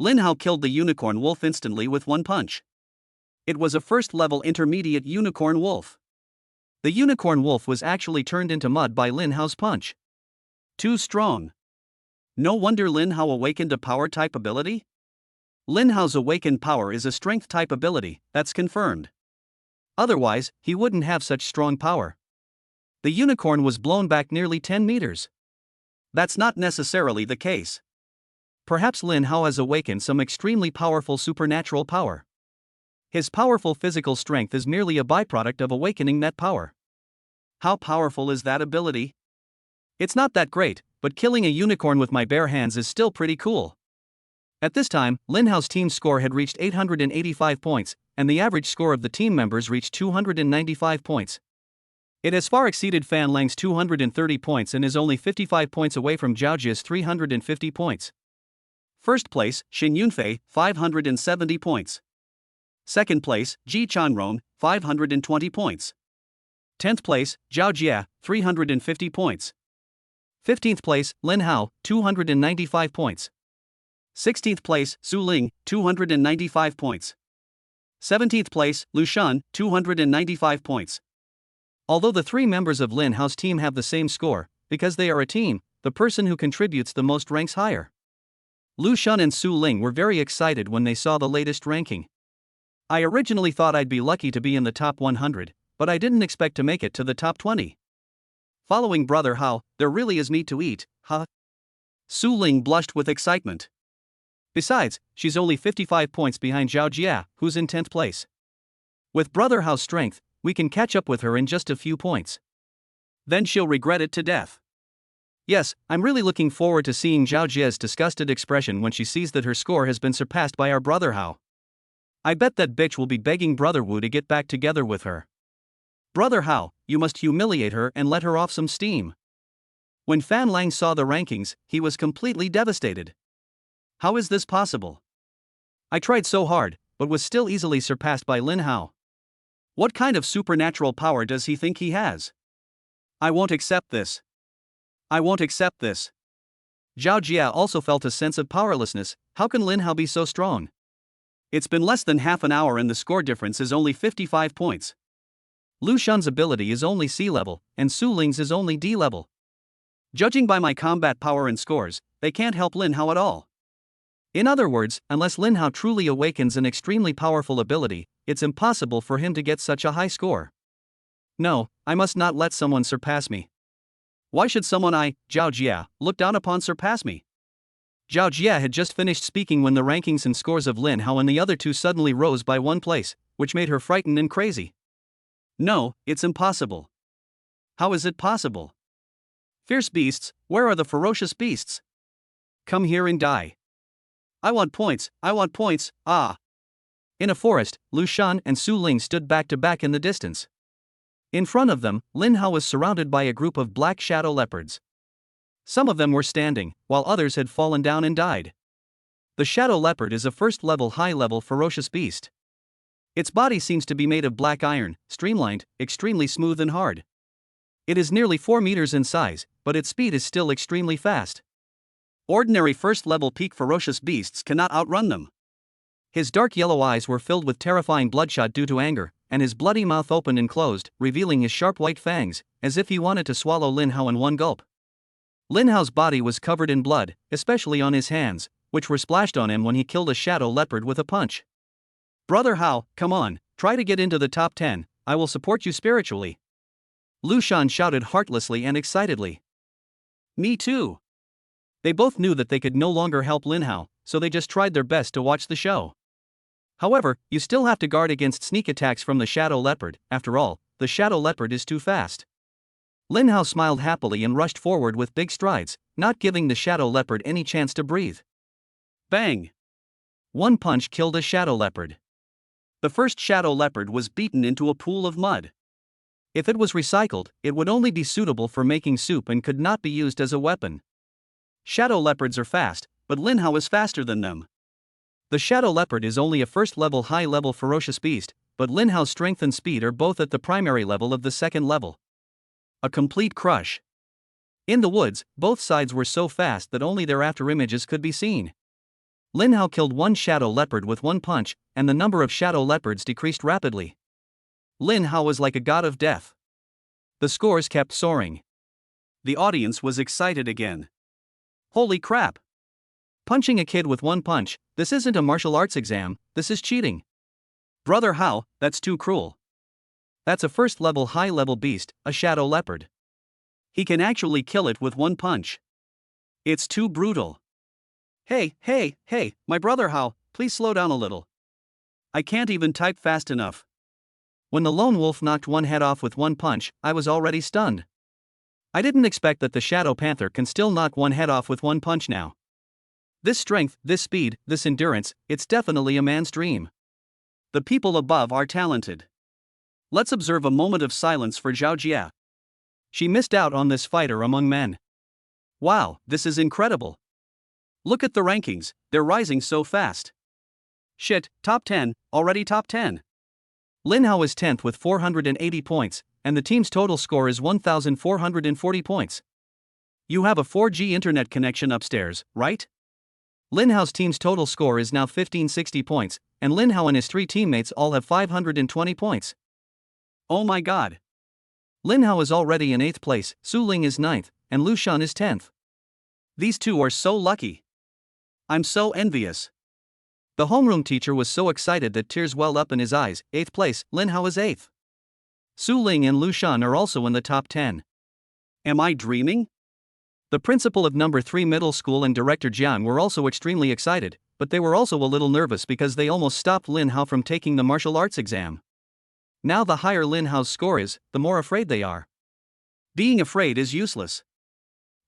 Lin Hao killed the unicorn wolf instantly with one punch. It was a first-level intermediate unicorn wolf. The unicorn wolf was actually turned into mud by Lin Hao's punch. Too strong. No wonder Lin Hao awakened a power-type ability? Lin Hao's awakened power is a strength-type ability, that's confirmed. Otherwise, he wouldn't have such strong power. The unicorn was blown back nearly 10 meters. That's not necessarily the case. Perhaps Lin Hao has awakened some extremely powerful supernatural power. His powerful physical strength is merely a byproduct of awakening that power. How powerful is that ability? It's not that great, but killing a unicorn with my bare hands is still pretty cool. At this time, Lin Hao's team's score had reached 885 points, and the average score of the team members reached 295 points. It has far exceeded Fan Lang's 230 points and is only 55 points away from Zhao Jia's 350 points. First place, Xin Yunfei, 570 points. Second place, Ji Chanrong, 520 points. 10th place, Zhao Jia, 350 points. 15th place, Lin Hao, 295 points. 16th place, Su Ling, 295 points. 17th place, Lu Shan, 295 points. Although the three members of Lin Hao's team have the same score, because they are a team, the person who contributes the most ranks higher. Lu Shan and Su Ling were very excited when they saw the latest ranking. I originally thought I'd be lucky to be in the top 100, but I didn't expect to make it to the top 20. Following Brother Hao, there really is meat to eat, huh? Su Ling blushed with excitement. Besides, she's only 55 points behind Zhao Jia, who's in 10th place. With Brother Hao's strength, we can catch up with her in just a few points. Then she'll regret it to death. Yes, I'm really looking forward to seeing Zhao Jia's disgusted expression when she sees that her score has been surpassed by our Brother Hao. I bet that bitch will be begging Brother Wu to get back together with her. Brother Hao, you must humiliate her and let her off some steam. When Fan Lang saw the rankings, he was completely devastated. How is this possible? I tried so hard, but was still easily surpassed by Lin Hao. What kind of supernatural power does he think he has? I won't accept this. I won't accept this. Zhao Jia also felt a sense of powerlessness. How can Lin Hao be so strong? It's been less than half an hour and the score difference is only 55 points. Lu Shan's ability is only C level, and Su Ling's is only D level. Judging by my combat power and scores, they can't help Lin Hao at all. In other words, unless Lin Hao truly awakens an extremely powerful ability, it's impossible for him to get such a high score. No, I must not let someone surpass me. Why should someone Zhao Jia, look down upon surpass me? Zhao Jia had just finished speaking when the rankings and scores of Lin Hao and the other two suddenly rose by one place, which made her frightened and crazy. No, it's impossible. How is it possible? Fierce beasts, where are the ferocious beasts? Come here and die. I want points, ah. In a forest, Lu Shan and Su Ling stood back to back in the distance. In front of them, Lin Hao was surrounded by a group of black shadow leopards. Some of them were standing, while others had fallen down and died. The shadow leopard is a first-level high-level ferocious beast. Its body seems to be made of black iron, streamlined, extremely smooth and hard. It is nearly 4 meters in size, but its speed is still extremely fast. Ordinary first-level peak ferocious beasts cannot outrun them. His dark yellow eyes were filled with terrifying bloodshot due to anger, and his bloody mouth opened and closed, revealing his sharp white fangs, as if he wanted to swallow Lin Hao in one gulp. Lin Hao's body was covered in blood, especially on his hands, which were splashed on him when he killed a shadow leopard with a punch. Brother Hao, come on, try to get into the top 10, I will support you spiritually. Lu Shan shouted heartlessly and excitedly. Me too. They both knew that they could no longer help Lin Hao, so they just tried their best to watch the show. However, you still have to guard against sneak attacks from the shadow leopard. After all, the shadow leopard is too fast. Lin Hao smiled happily and rushed forward with big strides, not giving the shadow leopard any chance to breathe. Bang! One punch killed a shadow leopard. The first shadow leopard was beaten into a pool of mud. If it was recycled, it would only be suitable for making soup and could not be used as a weapon. Shadow leopards are fast, but Lin Hao is faster than them. The shadow leopard is only a first-level high-level ferocious beast, but Lin Hao's strength and speed are both at the primary level of the second level. A complete crush. In the woods, both sides were so fast that only their afterimages could be seen. Lin Hao killed one shadow leopard with one punch, and the number of shadow leopards decreased rapidly. Lin Hao was like a god of death. The scores kept soaring. The audience was excited again. Holy crap! Punching a kid with one punch, this isn't a martial arts exam, this is cheating. Brother Hao, that's too cruel. That's a first-level high-level beast, a shadow leopard. He can actually kill it with one punch. It's too brutal. Hey, my brother Hao, please slow down a little. I can't even type fast enough. When the lone wolf knocked one head off with one punch, I was already stunned. I didn't expect that the shadow panther can still knock one head off with one punch now. This strength, this speed, this endurance, it's definitely a man's dream. The people above are talented. Let's observe a moment of silence for Zhao Jia. She missed out on this fighter among men. Wow, this is incredible. Look at the rankings, they're rising so fast. Shit, top 10, already top 10. Lin Hao is 10th with 480 points, and the team's total score is 1,440 points. You have a 4G internet connection upstairs, right? Lin Hao's team's total score is now 1560 points, and Lin Hao and his 3 teammates all have 520 points. Oh my god. Lin Hao is already in 8th place, Su Ling is 9th, and Lu Shan is 10th. These two are so lucky. I'm so envious. The homeroom teacher was so excited that tears welled up in his eyes. 8th place, Lin Hao is 8th. Su Ling and Lu Shan are also in the top 10. Am I dreaming? The principal of number 3 middle school and director Jiang were also extremely excited, but they were also a little nervous because they almost stopped Lin Hao from taking the martial arts exam. Now the higher Lin Hao's score is, the more afraid they are. Being afraid is useless.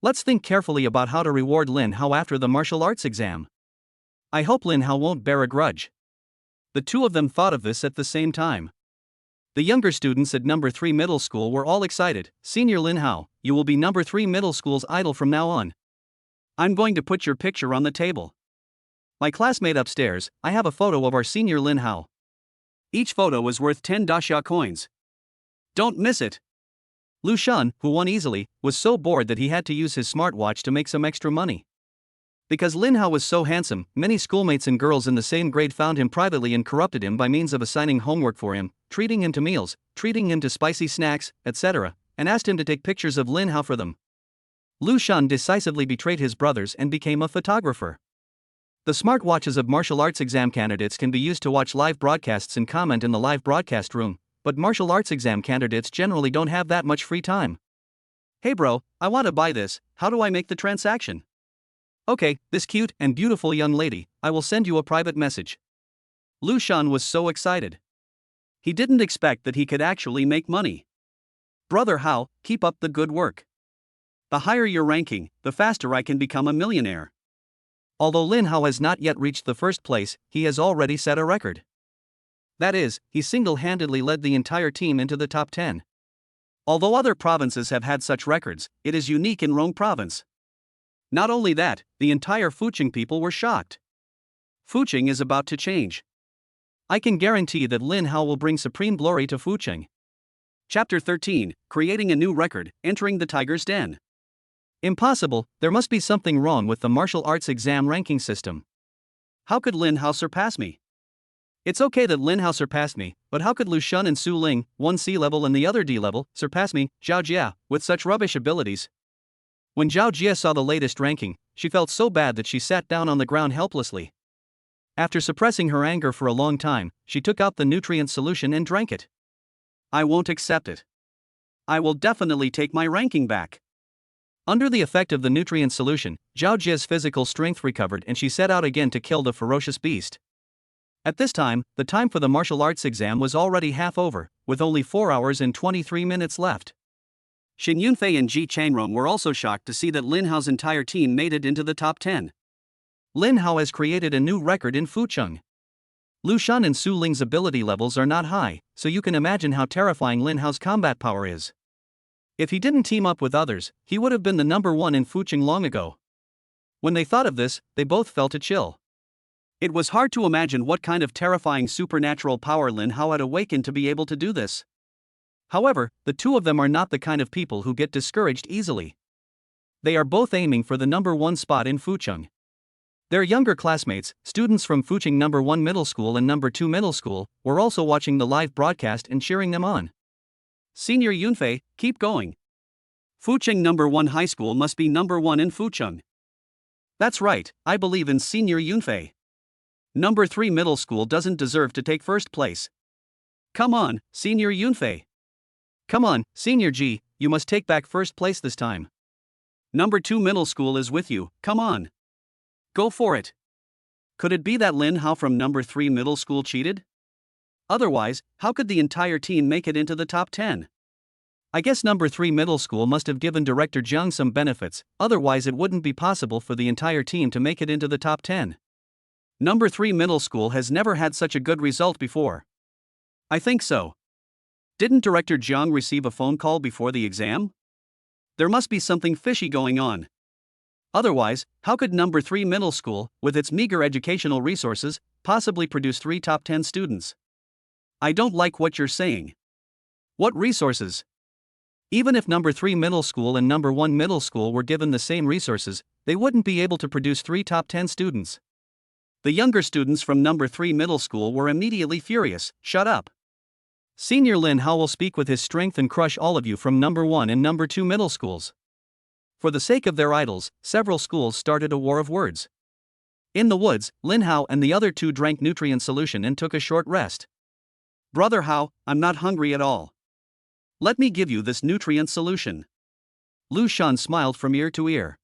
Let's think carefully about how to reward Lin Hao after the martial arts exam. I hope Lin Hao won't bear a grudge. The two of them thought of this at the same time. The younger students at number 3 middle school were all excited. Senior Lin Hao, you will be number 3 middle school's idol from now on. I'm going to put your picture on the table. My classmate upstairs, I have a photo of our senior Lin Hao. Each photo is worth 10 daxia coins. Don't miss it. Lu Shan, who won easily, was so bored that he had to use his smartwatch to make some extra money. Because Lin Hao was so handsome, many schoolmates and girls in the same grade found him privately and corrupted him by means of assigning homework for him, treating him to meals, treating him to spicy snacks, etc., and asked him to take pictures of Lin Hao for them. Lu Shan decisively betrayed his brothers and became a photographer. The smartwatches of martial arts exam candidates can be used to watch live broadcasts and comment in the live broadcast room, but martial arts exam candidates generally don't have that much free time. Hey bro, I want to buy this, how do I make the transaction? Okay, this cute and beautiful young lady, I will send you a private message. Lu Shan was so excited. He didn't expect that he could actually make money. Brother Hao, keep up the good work. The higher your ranking, the faster I can become a millionaire. Although Lin Hao has not yet reached the first place, he has already set a record. That is, he single-handedly led the entire team into the top 10. Although other provinces have had such records, it is unique in Rong province. Not only that, the entire Fucheng people were shocked. Fucheng is about to change. I can guarantee that Lin Hao will bring supreme glory to Fucheng. Chapter 13, Creating a New Record, Entering the Tiger's Den. Impossible, there must be something wrong with the martial arts exam ranking system. How could Lin Hao surpass me? It's okay that Lin Hao surpassed me, but how could Lu Shan and Su Ling, one C level and the other D level, surpass me, Zhao Jia, with such rubbish abilities? When Zhao Jia saw the latest ranking, she felt so bad that she sat down on the ground helplessly. After suppressing her anger for a long time, she took out the nutrient solution and drank it. I won't accept it. I will definitely take my ranking back. Under the effect of the nutrient solution, Zhao Jia's physical strength recovered and she set out again to kill the ferocious beast. At this time, the time for the martial arts exam was already half over, with only 4 hours and 23 minutes left. Xin Yunfei and Ji Changrong were also shocked to see that Lin Hao's entire team made it into the top 10. Lin Hao has created a new record in Fucheng. Lu Shan and Su Ling's ability levels are not high, so you can imagine how terrifying Lin Hao's combat power is. If he didn't team up with others, he would have been the number 1 in Fucheng long ago. When they thought of this, they both felt a chill. It was hard to imagine what kind of terrifying supernatural power Lin Hao had awakened to be able to do this. However, the two of them are not the kind of people who get discouraged easily. They are both aiming for the number 1 spot in Fucheng. Their younger classmates, students from Fucheng number 1 middle school and number 2 middle school, were also watching the live broadcast and cheering them on. Senior Yunfei, keep going. Fucheng number 1 high school must be number 1 in Fucheng. That's right, I believe in Senior Yunfei. Number 3 middle school doesn't deserve to take first place. Come on, Senior Yunfei. Come on, Senior Ji, you must take back first place this time. Number 2 middle school is with you, come on. Go for it. Could it be that Lin Hao from number 3 middle school cheated? Otherwise, how could the entire team make it into the top 10? I guess number 3 middle school must have given Director Jiang some benefits, otherwise it wouldn't be possible for the entire team to make it into the top 10. Number 3 middle school has never had such a good result before. I think so. Didn't Director Jiang receive a phone call before the exam? There must be something fishy going on. Otherwise, how could number 3 middle school, with its meager educational resources, possibly produce 3 top 10 students? I don't like what you're saying. What resources? Even if number 3 middle school and number 1 middle school were given the same resources, they wouldn't be able to produce 3 top 10 students. The younger students from number 3 middle school were immediately furious. Shut up. Senior Lin Hao will speak with his strength and crush all of you from number 1 and number 2 middle schools. For the sake of their idols, several schools started a war of words. In the woods, Lin Hao and the other two drank nutrient solution and took a short rest. Brother Hao, I'm not hungry at all. Let me give you this nutrient solution. Lu Shan smiled from ear to ear.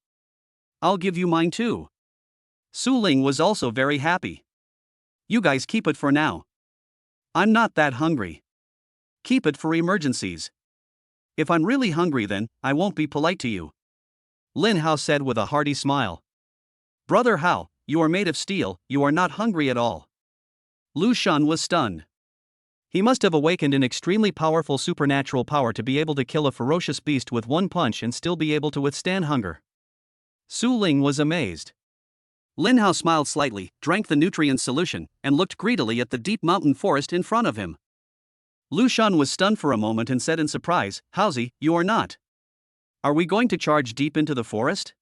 I'll give you mine too. Su Ling was also very happy. You guys keep it for now. I'm not that hungry. Keep it for emergencies. If I'm really hungry, then I won't be polite to you. Lin Hao said with a hearty smile. Brother Hao, you are made of steel, you are not hungry at all. Lu Shan was stunned. He must have awakened an extremely powerful supernatural power to be able to kill a ferocious beast with one punch and still be able to withstand hunger. Su Ling was amazed. Lin Hao smiled slightly, drank the nutrient solution, and looked greedily at the deep mountain forest in front of him. Lu Shan was stunned for a moment and said in surprise, Haozi, you are not. Are we going to charge deep into the forest?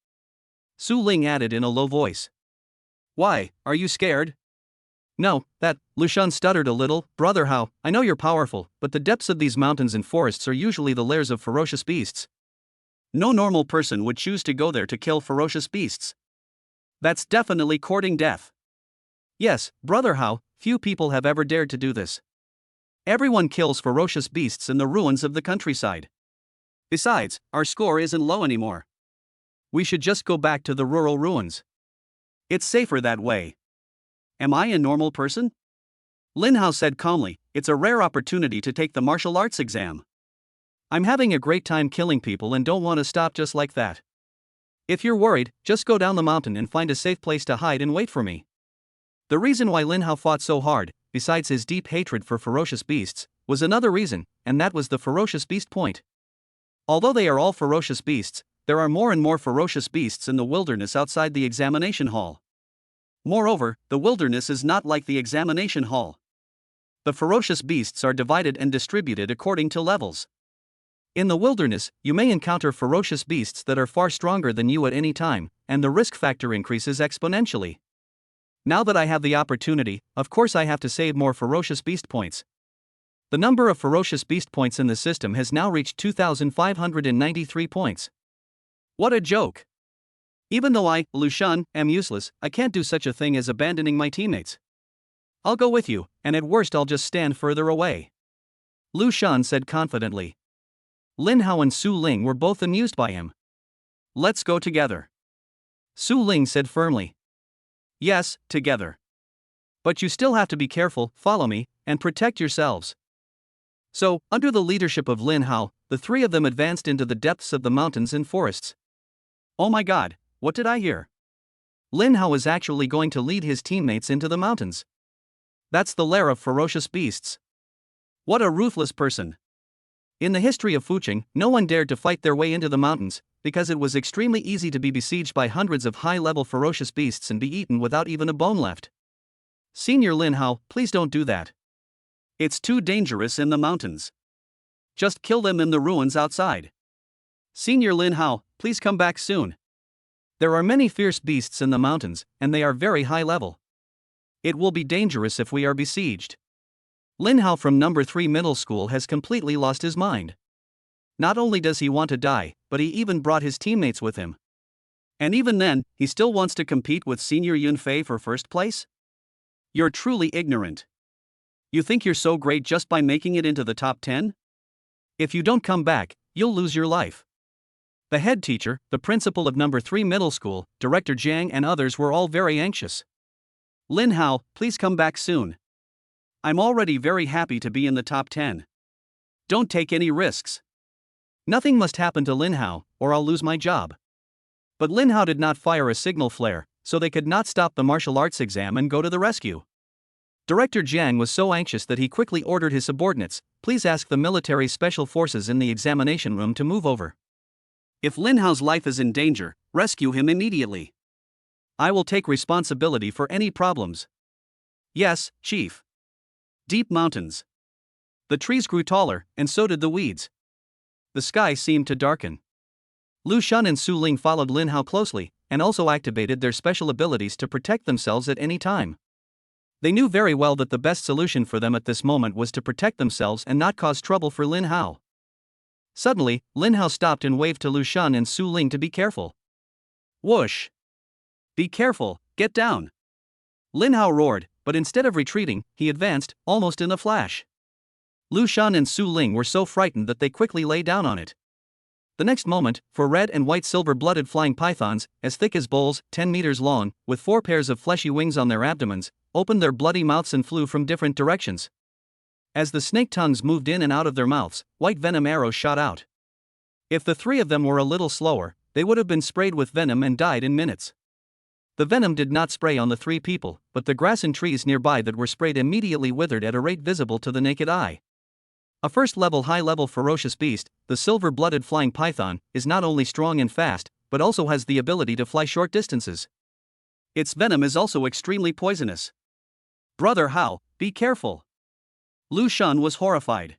Su Ling added in a low voice. Why, are you scared? No, Lu Shan stuttered a little. Brother Hao, I know you're powerful, but the depths of these mountains and forests are usually the lairs of ferocious beasts. No normal person would choose to go there to kill ferocious beasts. That's definitely courting death. Yes, Brother Hao, few people have ever dared to do this. Everyone kills ferocious beasts in the ruins of the countryside. Besides, our score isn't low anymore. We should just go back to the rural ruins. It's safer that way. Am I a normal person? Lin Hao said calmly, it's a rare opportunity to take the martial arts exam. I'm having a great time killing people and don't want to stop just like that. If you're worried, just go down the mountain and find a safe place to hide and wait for me. The reason why Lin Hao fought so hard, besides his deep hatred for ferocious beasts, was another reason, and that was the ferocious beast point. Although they are all ferocious beasts, there are more and more ferocious beasts in the wilderness outside the examination hall. Moreover, the wilderness is not like the examination hall. The ferocious beasts are divided and distributed according to levels. In the wilderness, you may encounter ferocious beasts that are far stronger than you at any time, and the risk factor increases exponentially. Now that I have the opportunity, of course I have to save more ferocious beast points. The number of ferocious beast points in the system has now reached 2,593 points. What a joke! Even though I, Lu Shan, am useless, I can't do such a thing as abandoning my teammates. I'll go with you, and at worst I'll just stand further away. Lu Shan said confidently. Lin Hao and Su Ling were both amused by him. Let's go together. Su Ling said firmly. Yes, together. But you still have to be careful, follow me, and protect yourselves. So, under the leadership of Lin Hao, the three of them advanced into the depths of the mountains and forests. Oh my god, what did I hear? Lin Hao is actually going to lead his teammates into the mountains. That's the lair of ferocious beasts. What a ruthless person. In the history of Fucheng, no one dared to fight their way into the mountains, because it was extremely easy to be besieged by hundreds of high-level ferocious beasts and be eaten without even a bone left. Senior Lin Hao, please don't do that. It's too dangerous in the mountains. Just kill them in the ruins outside. Senior Lin Hao, please come back soon. There are many fierce beasts in the mountains, and they are very high level. It will be dangerous if we are besieged. Lin Hao from number 3 middle school has completely lost his mind. Not only does he want to die, but he even brought his teammates with him. And even then, he still wants to compete with Senior Yunfei for first place? You're truly ignorant. You think you're so great just by making it into the top 10? If you don't come back, you'll lose your life. The head teacher, the principal of number 3 middle school, Director Jiang and others were all very anxious. Lin Hao, please come back soon. I'm already very happy to be in the top 10. Don't take any risks. Nothing must happen to Lin Hao, or I'll lose my job. But Lin Hao did not fire a signal flare, so they could not stop the martial arts exam and go to the rescue. Director Jiang was so anxious that he quickly ordered his subordinates, please ask the military special forces in the examination room to move over. If Lin Hao's life is in danger, rescue him immediately. I will take responsibility for any problems. Yes, Chief. Deep mountains. The trees grew taller, and so did the weeds. the sky seemed to darken. Lu Shun and Su Ling followed Lin Hao closely, and also activated their special abilities to protect themselves at any time. They knew very well that the best solution for them at this moment was to protect themselves and not cause trouble for Lin Hao. Suddenly, Lin Hao stopped and waved to Lu Shun and Su Ling to be careful. Whoosh! Be careful, get down! Lin Hao roared, but instead of retreating, he advanced, almost in a flash. Lu Shun and Su Ling were so frightened that they quickly lay down on it. The next moment, 4 red and white silver-blooded flying pythons, as thick as bowls, 10 meters long, with 4 pairs of fleshy wings on their abdomens, opened their bloody mouths and flew from different directions. As the snake tongues moved in and out of their mouths, white venom arrows shot out. If the 3 of them were a little slower, they would have been sprayed with venom and died in minutes. The venom did not spray on the 3 people, but the grass and trees nearby that were sprayed immediately withered at a rate visible to the naked eye. A first-level high-level ferocious beast, the silver-blooded flying python, is not only strong and fast, but also has the ability to fly short distances. Its venom is also extremely poisonous. Brother Hao, be careful! Lu Shun was horrified.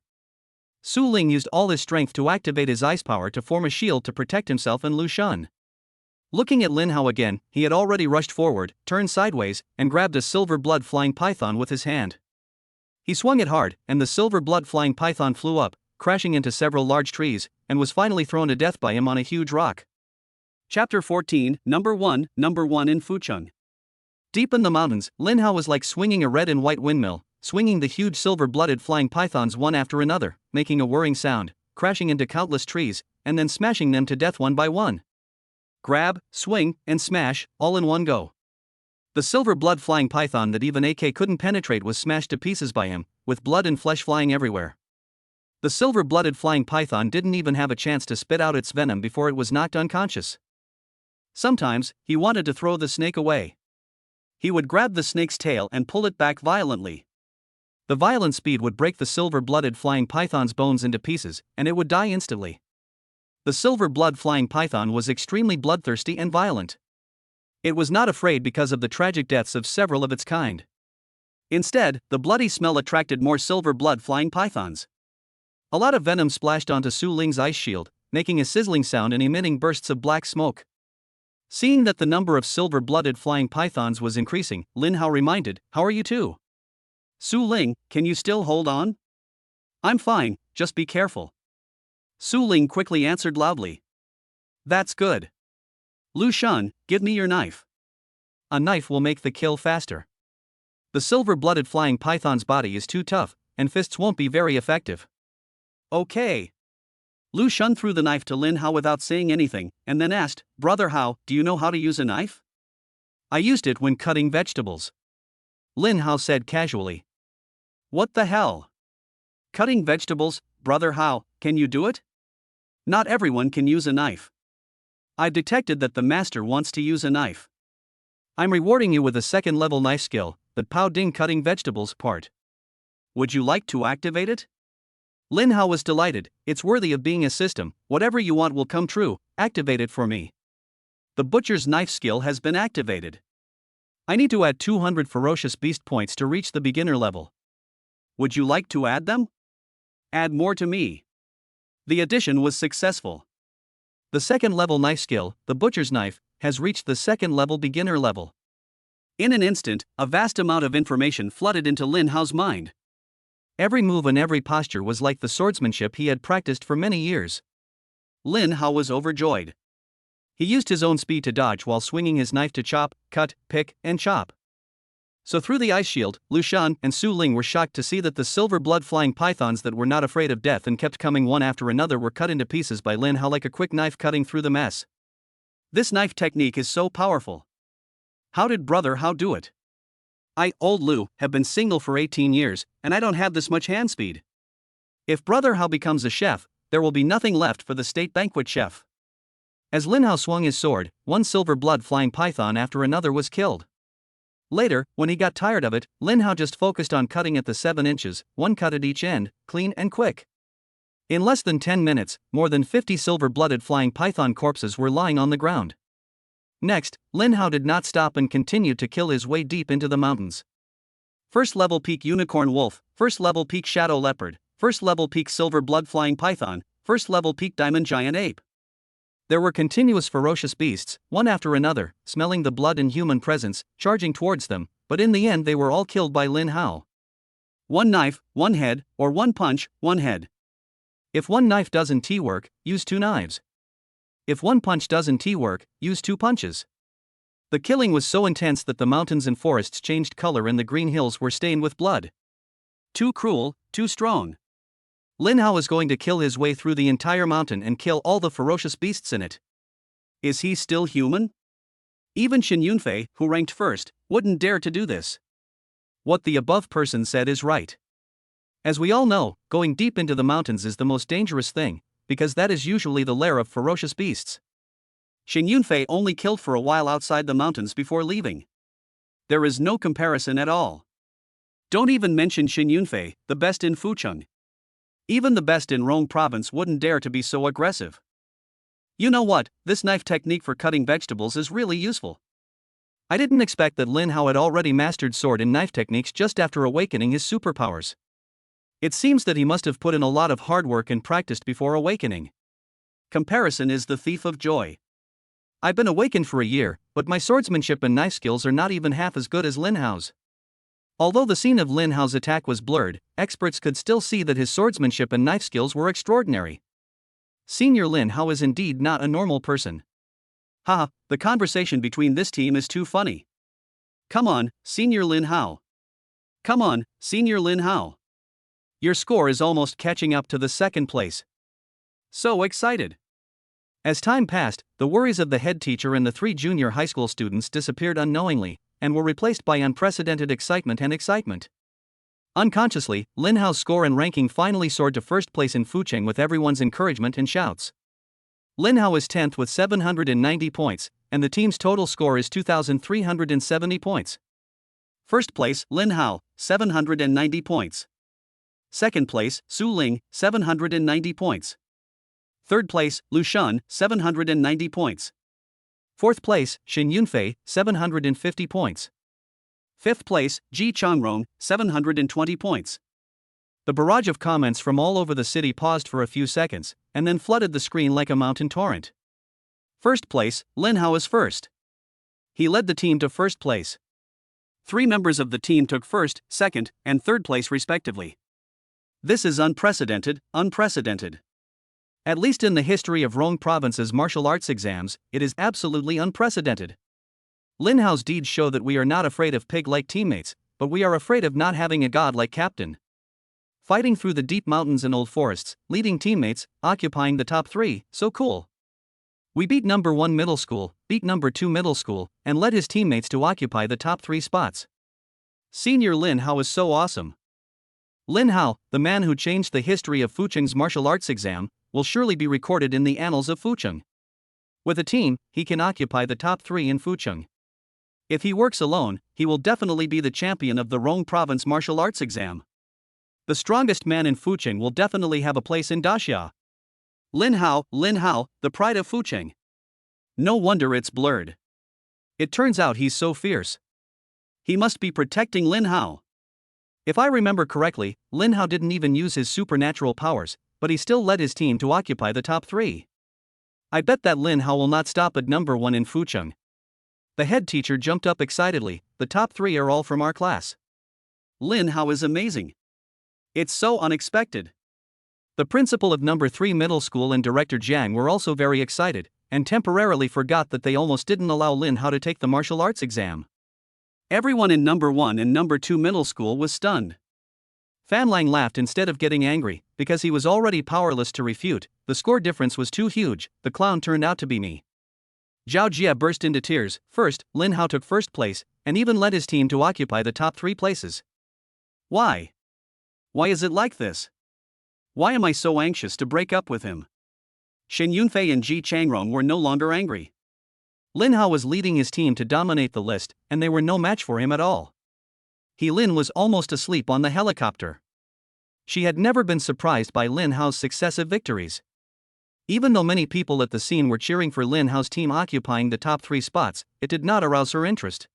Su Ling used all his strength to activate his ice power to form a shield to protect himself and Lu Shun. Looking at Lin Hao again, he had already rushed forward, turned sideways, and grabbed a silver-blood flying python with his hand. He swung it hard, and the silver-blood flying python flew up, crashing into several large trees, and was finally thrown to death by him on a huge rock. Chapter 14, Number 1 in Fucheng. Deep in the mountains, Lin Hao was like swinging a red and white windmill, swinging the huge silver-blooded flying pythons one after another, making a whirring sound, crashing into countless trees, and then smashing them to death one by one. Grab, swing, and smash, all in one go. The silver-blood flying python that even AK couldn't penetrate was smashed to pieces by him, with blood and flesh flying everywhere. The silver-blooded flying python didn't even have a chance to spit out its venom before it was knocked unconscious. Sometimes, he wanted to throw the snake away. He would grab the snake's tail and pull it back violently. The violent speed would break the silver-blooded flying python's bones into pieces, and it would die instantly. The silver-blood flying python was extremely bloodthirsty and violent. It was not afraid because of the tragic deaths of several of its kind. Instead, the bloody smell attracted more silver-blood flying pythons. A lot of venom splashed onto Su Ling's ice shield, making a sizzling sound and emitting bursts of black smoke. Seeing that the number of silver-blooded flying pythons was increasing, Lin Hao reminded, "How are you two? Su Ling, can you still hold on?" "I'm fine, just be careful." Su Ling quickly answered loudly. "That's good. Lu Shun, give me your knife. A knife will make the kill faster. The silver-blooded flying python's body is too tough, and fists won't be very effective." "Okay." Lu Shun threw the knife to Lin Hao without saying anything, and then asked, "Brother Hao, do you know how to use a knife?" "I used it when cutting vegetables," Lin Hao said casually. "What the hell? Cutting vegetables, Brother Hao, can you do it?" "Not everyone can use a knife. I've detected that the master wants to use a knife. I'm rewarding you with a second-level knife skill, the Pao Ding cutting vegetables part. Would you like to activate it?" Lin Hao was delighted. "It's worthy of being a system, whatever you want will come true, activate it for me." The butcher's knife skill has been activated. I need to add 200 ferocious beast points to reach the beginner level. Would you like to add them? Add more to me. The addition was successful. The second-level knife skill, the butcher's knife, has reached the second-level beginner level. In an instant, a vast amount of information flooded into Lin Hao's mind. Every move and every posture was like the swordsmanship he had practiced for many years. Lin Hao was overjoyed. He used his own speed to dodge while swinging his knife to chop, cut, pick, and chop. So through the ice shield, Lu Shun and Su Ling were shocked to see that the silver-blood flying pythons that were not afraid of death and kept coming one after another were cut into pieces by Lin Hao like a quick knife cutting through the mess. This knife technique is so powerful. How did Brother Hao do it? I, old Lu, have been single for 18 years, and I don't have this much hand speed. If Brother Hao becomes a chef, there will be nothing left for the state banquet chef. As Lin Hao swung his sword, one silver-blood flying python after another was killed. Later, when he got tired of it, Lin Hao just focused on cutting at the 7 inches, one cut at each end, clean and quick. In less than 10 minutes, more than 50 silver-blooded flying python corpses were lying on the ground. Next, Lin Hao did not stop and continued to kill his way deep into the mountains. First level peak unicorn wolf, first level peak shadow leopard, first level peak silver blood flying python, first level peak diamond giant ape. There were continuous ferocious beasts, one after another, smelling the blood and human presence, charging towards them, but in the end they were all killed by Lin Hao. One knife, one head, or one punch, one head. If one knife doesn't work, use two knives. If one punch doesn't work, use two punches. The killing was so intense that the mountains and forests changed color and the green hills were stained with blood. Too cruel, too strong. Lin Hao is going to kill his way through the entire mountain and kill all the ferocious beasts in it. Is he still human? Even Xin Yunfei, who ranked first, wouldn't dare to do this. What the above person said is right. As we all know, going deep into the mountains is the most dangerous thing, because that is usually the lair of ferocious beasts. Xin Yunfei only killed for a while outside the mountains before leaving. There is no comparison at all. Don't even mention Xin Yunfei, the best in Fucheng. Even the best in Rong province wouldn't dare to be so aggressive. You know what, this knife technique for cutting vegetables is really useful. I didn't expect that Lin Hao had already mastered sword and knife techniques just after awakening his superpowers. It seems that he must have put in a lot of hard work and practiced before awakening. Comparison is the thief of joy. I've been awakened for a year, but my swordsmanship and knife skills are not even half as good as Lin Hao's. Although the scene of Lin Hao's attack was blurred, experts could still see that his swordsmanship and knife skills were extraordinary. Senior Lin Hao is indeed not a normal person. Haha, the conversation between this team is too funny. Come on, Senior Lin Hao. Come on, Senior Lin Hao. Your score is almost catching up to the second place. So excited. As time passed, the worries of the head teacher and the 3 junior high school students disappeared unknowingly, and were replaced by unprecedented excitement and excitement. Unconsciously, Lin Hao's score and ranking finally soared to first place in Fucheng with everyone's encouragement and shouts. Lin Hao is 10th with 790 points, and the team's total score is 2,370 points. First place, Lin Hao, 790 points. Second place, Su Ling, 790 points. Third place, Lu Shun, 790 points. Fourth place, Xin Yunfei, 750 points. Fifth place, Ji Changrong, 720 points. The barrage of comments from all over the city paused for a few seconds, and then flooded the screen like a mountain torrent. First place, Lin Hao is first. He led the team to first place. 3 members of the team took first, second, and third place respectively. This is unprecedented. At least in the history of Rong Province's martial arts exams, it is absolutely unprecedented. Lin Hao's deeds show that we are not afraid of pig-like teammates, but we are afraid of not having a god-like captain. Fighting through the deep mountains and old forests, leading teammates, occupying the top 3, so cool. We beat number 1 middle school, beat number 2 middle school, and led his teammates to occupy the top 3 spots. Senior Lin Hao is so awesome. Lin Hao, the man who changed the history of Fucheng's martial arts exam, will surely be recorded in the annals of Fucheng. With a team, he can occupy the top 3 in Fucheng. If he works alone, he will definitely be the champion of the Rong Province martial arts exam. The strongest man in Fucheng will definitely have a place in Daxia. Lin Hao, the pride of Fucheng. No wonder it's blurred. It turns out he's so fierce. He must be protecting Lin Hao. If I remember correctly, Lin Hao didn't even use his supernatural powers, but he still led his team to occupy the top 3. I bet that Lin Hao will not stop at number 1 in Fucheng. The head teacher jumped up excitedly. The top 3 are all from our class. Lin Hao is amazing. It's so unexpected. The principal of number 3 middle school and director Jiang were also very excited, and temporarily forgot that they almost didn't allow Lin Hao to take the martial arts exam. Everyone in number 1 and number 2 middle school was stunned. Fan Lang laughed instead of getting angry, because he was already powerless to refute. The score difference was too huge. The clown turned out to be me. Zhao Jia burst into tears. First, Lin Hao took first place, and even led his team to occupy the top 3 places. Why? Why is it like this? Why am I so anxious to break up with him? Xin Yunfei and Ji Changrong were no longer angry. Lin Hao was leading his team to dominate the list, and they were no match for him at all. Lin was almost asleep on the helicopter. She had never been surprised by Lin Hao's successive victories. Even though many people at the scene were cheering for Lin Hao's team occupying the top 3 spots, it did not arouse her interest.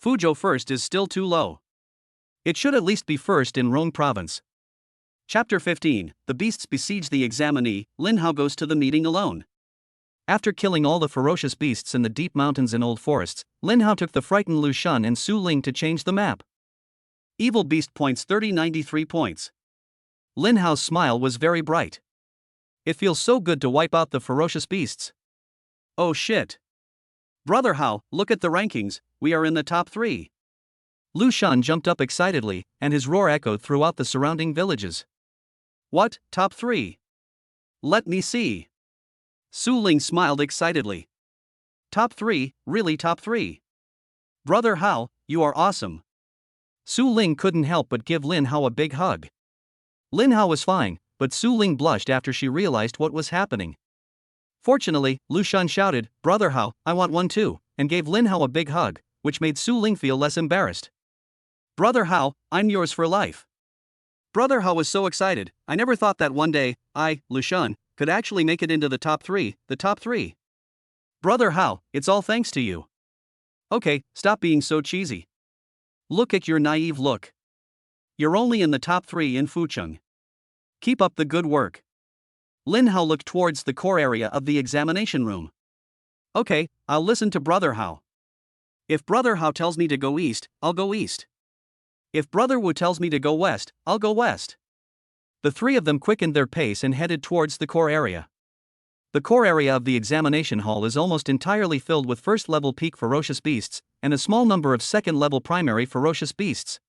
Fuzhou first is still too low. It should at least be first in Rong Province. Chapter 15, The Beasts Besiege the Examinee. Lin Hao goes to the meeting alone. After killing all the ferocious beasts in the deep mountains and old forests, Lin Hao took the frightened Lu Shun and Su Ling to change the map. Evil Beast points 3093 points. Lin Hao's smile was very bright. It feels so good to wipe out the ferocious beasts. Oh shit. Brother Hao, look at the rankings, we are in the top 3. Lu Shun jumped up excitedly, and his roar echoed throughout the surrounding villages. What, top 3? Let me see. Su Ling smiled excitedly. Top 3, really top 3? Brother Hao, you are awesome. Su Ling couldn't help but give Lin Hao a big hug. Lin Hao was fine, but Su Ling blushed after she realized what was happening. Fortunately, Lu Shun shouted, Brother Hao, I want one too, and gave Lin Hao a big hug, which made Su Ling feel less embarrassed. Brother Hao, I'm yours for life. Brother Hao was so excited, I never thought that one day, I, Lu Shun, could actually make it into the top 3, the top 3. Brother Hao, it's all thanks to you. Okay, stop being so cheesy. Look at your naive look. You're only in the top 3 in Fucheng. Keep up the good work. Lin Hao looked towards the core area of the examination room. Okay, I'll listen to Brother Hao. If Brother Hao tells me to go east, I'll go east. If Brother Wu tells me to go west, I'll go west. The 3 of them quickened their pace and headed towards the core area. The core area of the examination hall is almost entirely filled with first-level peak ferocious beasts, and a small number of second-level primary ferocious beasts.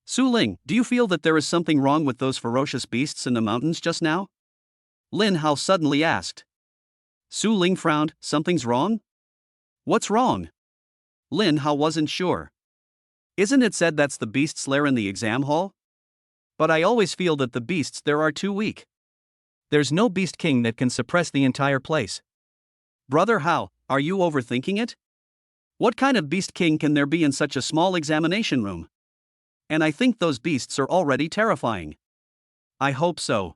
Su Ling, do you feel that there is something wrong with those ferocious beasts in the mountains just now? Lin Hao suddenly asked. Su Ling frowned, something's wrong? What's wrong? Lin Hao wasn't sure. Isn't it said that's the beast's lair in the exam hall? But I always feel that the beasts there are too weak. There's no beast king that can suppress the entire place. Brother Hao, are you overthinking it? What kind of beast king can there be in such a small examination room? And I think those beasts are already terrifying. I hope so.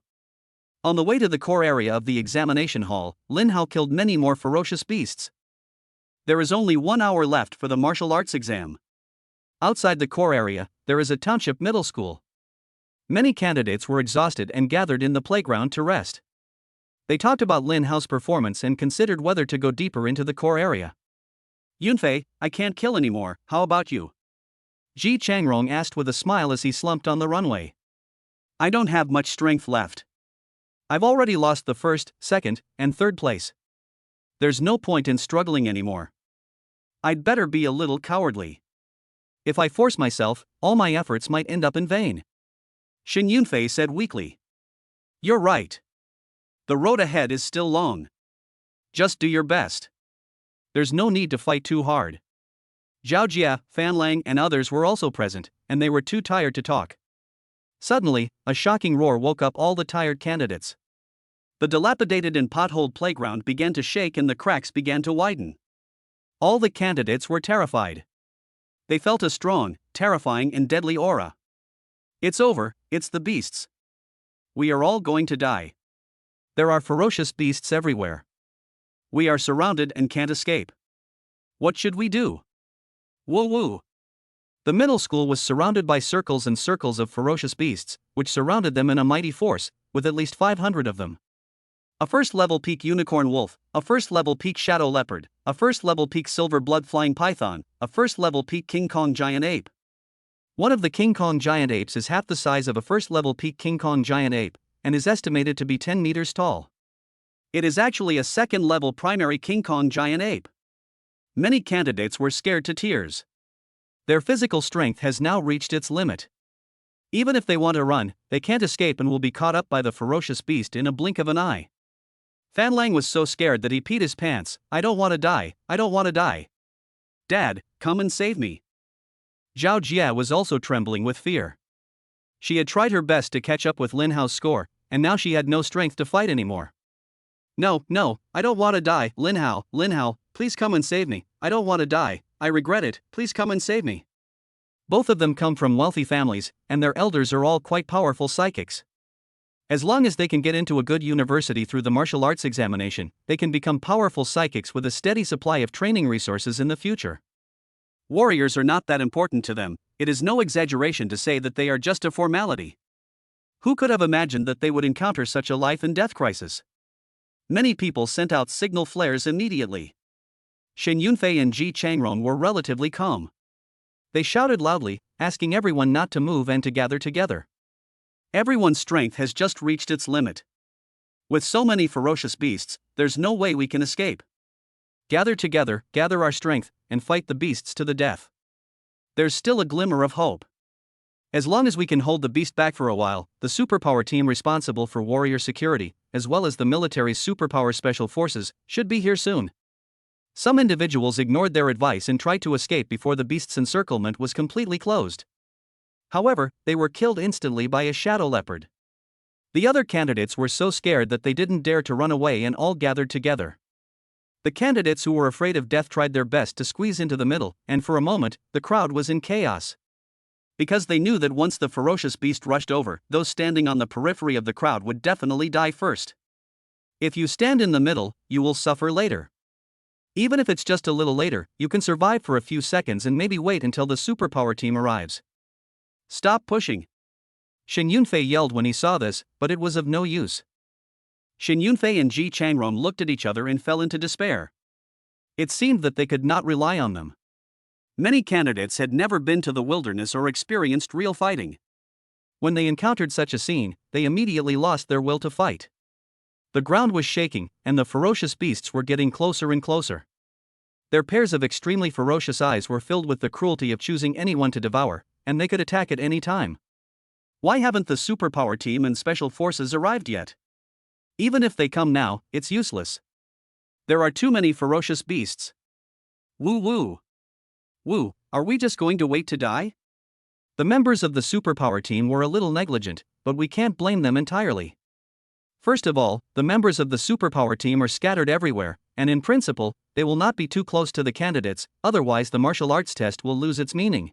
On the way to the core area of the examination hall, Lin Hao killed many more ferocious beasts. There is only 1 hour left for the martial arts exam. Outside the core area, there is a township middle school. Many candidates were exhausted and gathered in the playground to rest. They talked about Lin Hao's performance and considered whether to go deeper into the core area. Yunfei, I can't kill anymore, how about you? Ji Changrong asked with a smile as he slumped on the runway. I don't have much strength left. I've already lost the first, second, and third place. There's no point in struggling anymore. I'd better be a little cowardly. If I force myself, all my efforts might end up in vain. Xin Yunfei said weakly. You're right. The road ahead is still long. Just do your best. There's no need to fight too hard. Zhao Jia, Fan Lang, and others were also present, and they were too tired to talk. Suddenly, a shocking roar woke up all the tired candidates. The dilapidated and potholed playground began to shake and the cracks began to widen. All the candidates were terrified. They felt a strong, terrifying, and deadly aura. It's over, it's the beasts. We are all going to die. There are ferocious beasts everywhere. We are surrounded and can't escape. What should we do? Woo woo. The middle school was surrounded by circles and circles of ferocious beasts, which surrounded them in a mighty force, with at least 500 of them. A first-level peak unicorn wolf, a first-level peak shadow leopard, a first-level peak silver blood-flying python, a first-level peak King Kong giant ape. One of the King Kong giant apes is half the size of a first-level peak King Kong giant ape, and is estimated to be 10 meters tall. It is actually a second-level primary King Kong giant ape. Many candidates were scared to tears. Their physical strength has now reached its limit. Even if they want to run, they can't escape and will be caught up by the ferocious beast in a blink of an eye. Fan Lang was so scared that he peed his pants. I don't want to die, I don't want to die. Dad, come and save me. Zhao Jia was also trembling with fear. She had tried her best to catch up with Lin Hao's score, and now she had no strength to fight anymore. No, I don't want to die, Lin Hao, please come and save me, I don't want to die, I regret it, please come and save me. Both of them come from wealthy families, and their elders are all quite powerful psychics. As long as they can get into a good university through the martial arts examination, they can become powerful psychics with a steady supply of training resources in the future. Warriors are not that important to them, it is no exaggeration to say that they are just a formality. Who could have imagined that they would encounter such a life and death crisis? Many people sent out signal flares immediately. Shen Yunfei and Ji Changron were relatively calm. They shouted loudly, asking everyone not to move and to gather together. Everyone's strength has just reached its limit. With so many ferocious beasts, there's no way we can escape. Gather together, gather our strength, and fight the beasts to the death. There's still a glimmer of hope. As long as we can hold the beast back for a while, the superpower team responsible for warrior security, as well as the military's superpower special forces, should be here soon. Some individuals ignored their advice and tried to escape before the beast's encirclement was completely closed. However, they were killed instantly by a shadow leopard. The other candidates were so scared that they didn't dare to run away and all gathered together. The candidates who were afraid of death tried their best to squeeze into the middle, and for a moment, the crowd was in chaos. Because they knew that once the ferocious beast rushed over, those standing on the periphery of the crowd would definitely die first. If you stand in the middle, you will suffer later. Even if it's just a little later, you can survive for a few seconds and maybe wait until the superpower team arrives. Stop pushing. Shen Yunfei yelled when he saw this, but it was of no use. Shen Yunfei and Ji Changron looked at each other and fell into despair. It seemed that they could not rely on them. Many candidates had never been to the wilderness or experienced real fighting. When they encountered such a scene, they immediately lost their will to fight. The ground was shaking, and the ferocious beasts were getting closer and closer. Their pairs of extremely ferocious eyes were filled with the cruelty of choosing anyone to devour, and they could attack at any time. Why haven't the superpower team and special forces arrived yet? Even if they come now, it's useless. There are too many ferocious beasts. Woo woo. Woo, are we just going to wait to die? The members of the superpower team were a little negligent, but we can't blame them entirely. First of all, the members of the superpower team are scattered everywhere, and in principle, they will not be too close to the candidates, otherwise the martial arts test will lose its meaning.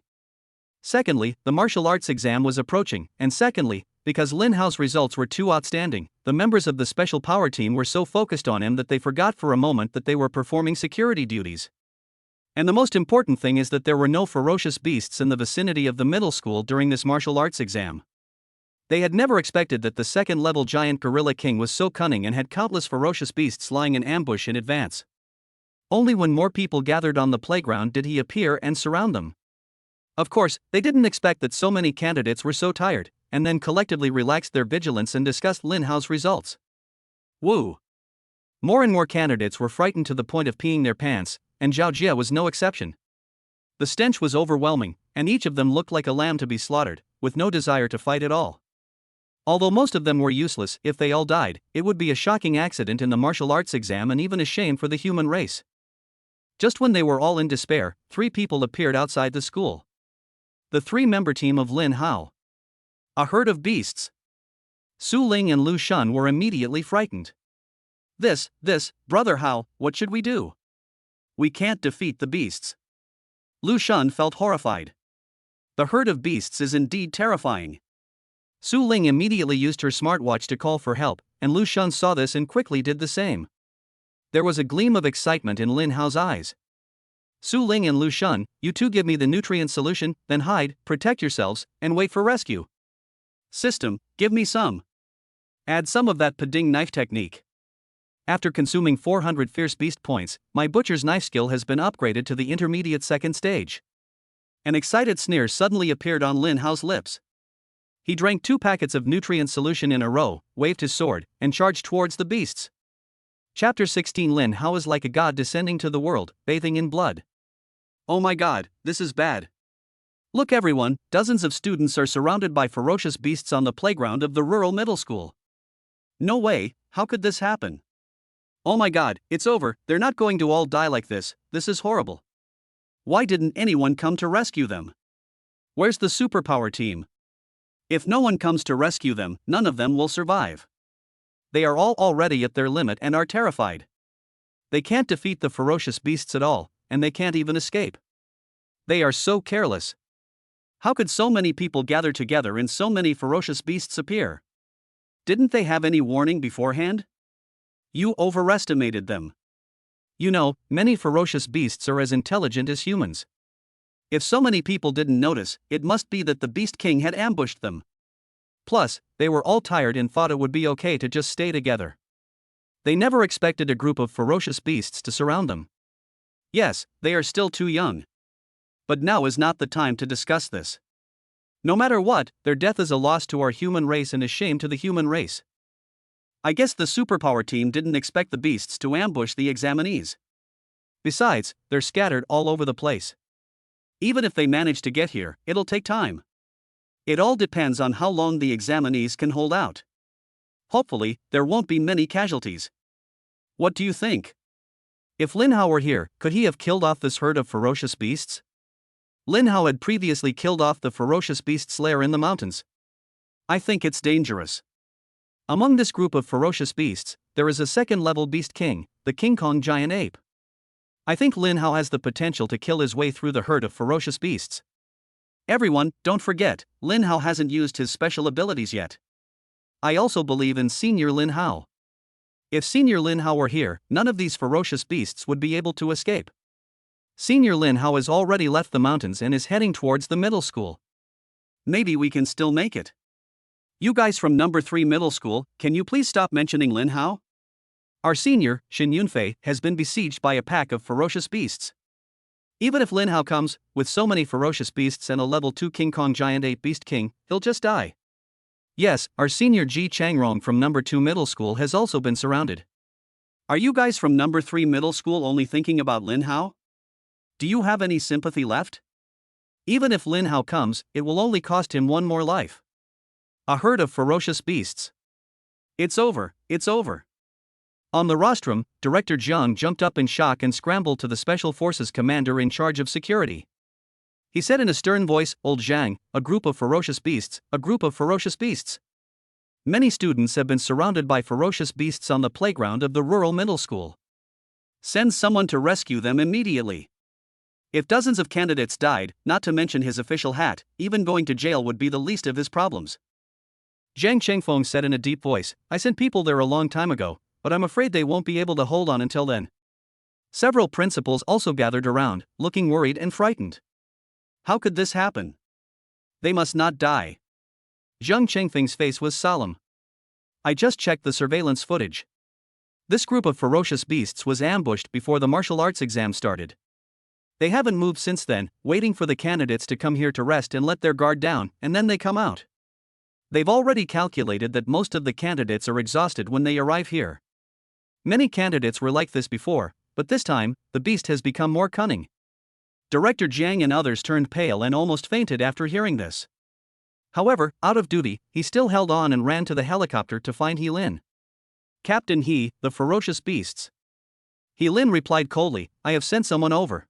Secondly, the martial arts exam was approaching, and secondly, because Lin Hao's results were too outstanding, the members of the special power team were so focused on him that they forgot for a moment that they were performing security duties. And the most important thing is that there were no ferocious beasts in the vicinity of the middle school during this martial arts exam. They had never expected that the second-level giant gorilla king was so cunning and had countless ferocious beasts lying in ambush in advance. Only when more people gathered on the playground did he appear and surround them. Of course, they didn't expect that so many candidates were so tired, and then collectively relaxed their vigilance and discussed Lin Hao's results. Woo! More and more candidates were frightened to the point of peeing their pants, and Zhao Jia was no exception. The stench was overwhelming, and each of them looked like a lamb to be slaughtered, with no desire to fight at all. Although most of them were useless, if they all died, it would be a shocking accident in the martial arts exam and even a shame for the human race. Just when they were all in despair, 3 people appeared outside the school. The 3-member team of Lin Hao. A herd of beasts. Su Ling and Lu Shun were immediately frightened. This, brother Hao, what should we do? We can't defeat the beasts. Lu Shun felt horrified. The herd of beasts is indeed terrifying. Su Ling immediately used her smartwatch to call for help, and Lu Shun saw this and quickly did the same. There was a gleam of excitement in Lin Hao's eyes. Su Ling and Lu Shun, you two give me the nutrient solution, then hide, protect yourselves, and wait for rescue. System, give me some. Add some of that Pading knife technique. After consuming 400 fierce beast points, my butcher's knife skill has been upgraded to the intermediate second stage. An excited sneer suddenly appeared on Lin Hao's lips. He drank 2 packets of nutrient solution in a row, waved his sword, and charged towards the beasts. Chapter 16 Lin Hao is like a god descending to the world, bathing in blood. Oh my god, this is bad. Look everyone, dozens of students are surrounded by ferocious beasts on the playground of the rural middle school. No way, how could this happen? Oh my god, it's over, they're not going to all die like this is horrible. Why didn't anyone come to rescue them? Where's the superpower team? If no one comes to rescue them, none of them will survive. They are all already at their limit and are terrified. They can't defeat the ferocious beasts at all, and they can't even escape. They are so careless. How could so many people gather together and so many ferocious beasts appear? Didn't they have any warning beforehand? You overestimated them. You know, many ferocious beasts are as intelligent as humans. If so many people didn't notice, it must be that the Beast King had ambushed them. Plus, they were all tired and thought it would be okay to just stay together. They never expected a group of ferocious beasts to surround them. Yes, they are still too young. But now is not the time to discuss this. No matter what, their death is a loss to our human race and a shame to the human race. I guess the superpower team didn't expect the beasts to ambush the examinees. Besides, they're scattered all over the place. Even if they manage to get here, it'll take time. It all depends on how long the examinees can hold out. Hopefully, there won't be many casualties. What do you think? If Lin Hao were here, could he have killed off this herd of ferocious beasts? Lin Hao had previously killed off the ferocious beast's lair in the mountains. I think it's dangerous. Among this group of ferocious beasts, there is a second-level beast king, the King Kong giant ape. I think Lin Hao has the potential to kill his way through the herd of ferocious beasts. Everyone, don't forget, Lin Hao hasn't used his special abilities yet. I also believe in Senior Lin Hao. If Senior Lin Hao were here, none of these ferocious beasts would be able to escape. Senior Lin Hao has already left the mountains and is heading towards the middle school. Maybe we can still make it. You guys from number 3 middle school, can you please stop mentioning Lin Hao? Our senior, Shin Yunfei, has been besieged by a pack of ferocious beasts. Even if Lin Hao comes, with so many ferocious beasts and a level 2 King Kong giant ape beast king, he'll just die. Yes, our senior Ji Changrong from number 2 middle school has also been surrounded. Are you guys from number 3 middle school only thinking about Lin Hao? Do you have any sympathy left? Even if Lin Hao comes, it will only cost him one more life. A herd of ferocious beasts. It's over, it's over. On the rostrum, Director Jiang jumped up in shock and scrambled to the Special Forces commander in charge of security. He said in a stern voice, "Old Zhang, a group of ferocious beasts, a group of ferocious beasts." Many students have been surrounded by ferocious beasts on the playground of the rural middle school. Send someone to rescue them immediately. If dozens of candidates died, not to mention his official hat, even going to jail would be the least of his problems. Zhang Chengfeng said in a deep voice, "I sent people there a long time ago, but I'm afraid they won't be able to hold on until then." Several principals also gathered around, looking worried and frightened. How could this happen? They must not die. Zhang Chengfeng's face was solemn. I just checked the surveillance footage. This group of ferocious beasts was ambushed before the martial arts exam started. They haven't moved since then, waiting for the candidates to come here to rest and let their guard down, and then they come out. They've already calculated that most of the candidates are exhausted when they arrive here. Many candidates were like this before, but this time, the beast has become more cunning. Director Jiang and others turned pale and almost fainted after hearing this. However, out of duty, he still held on and ran to the helicopter to find He Lin. "Captain He, the ferocious beasts." He Lin replied coldly, "I have sent someone over."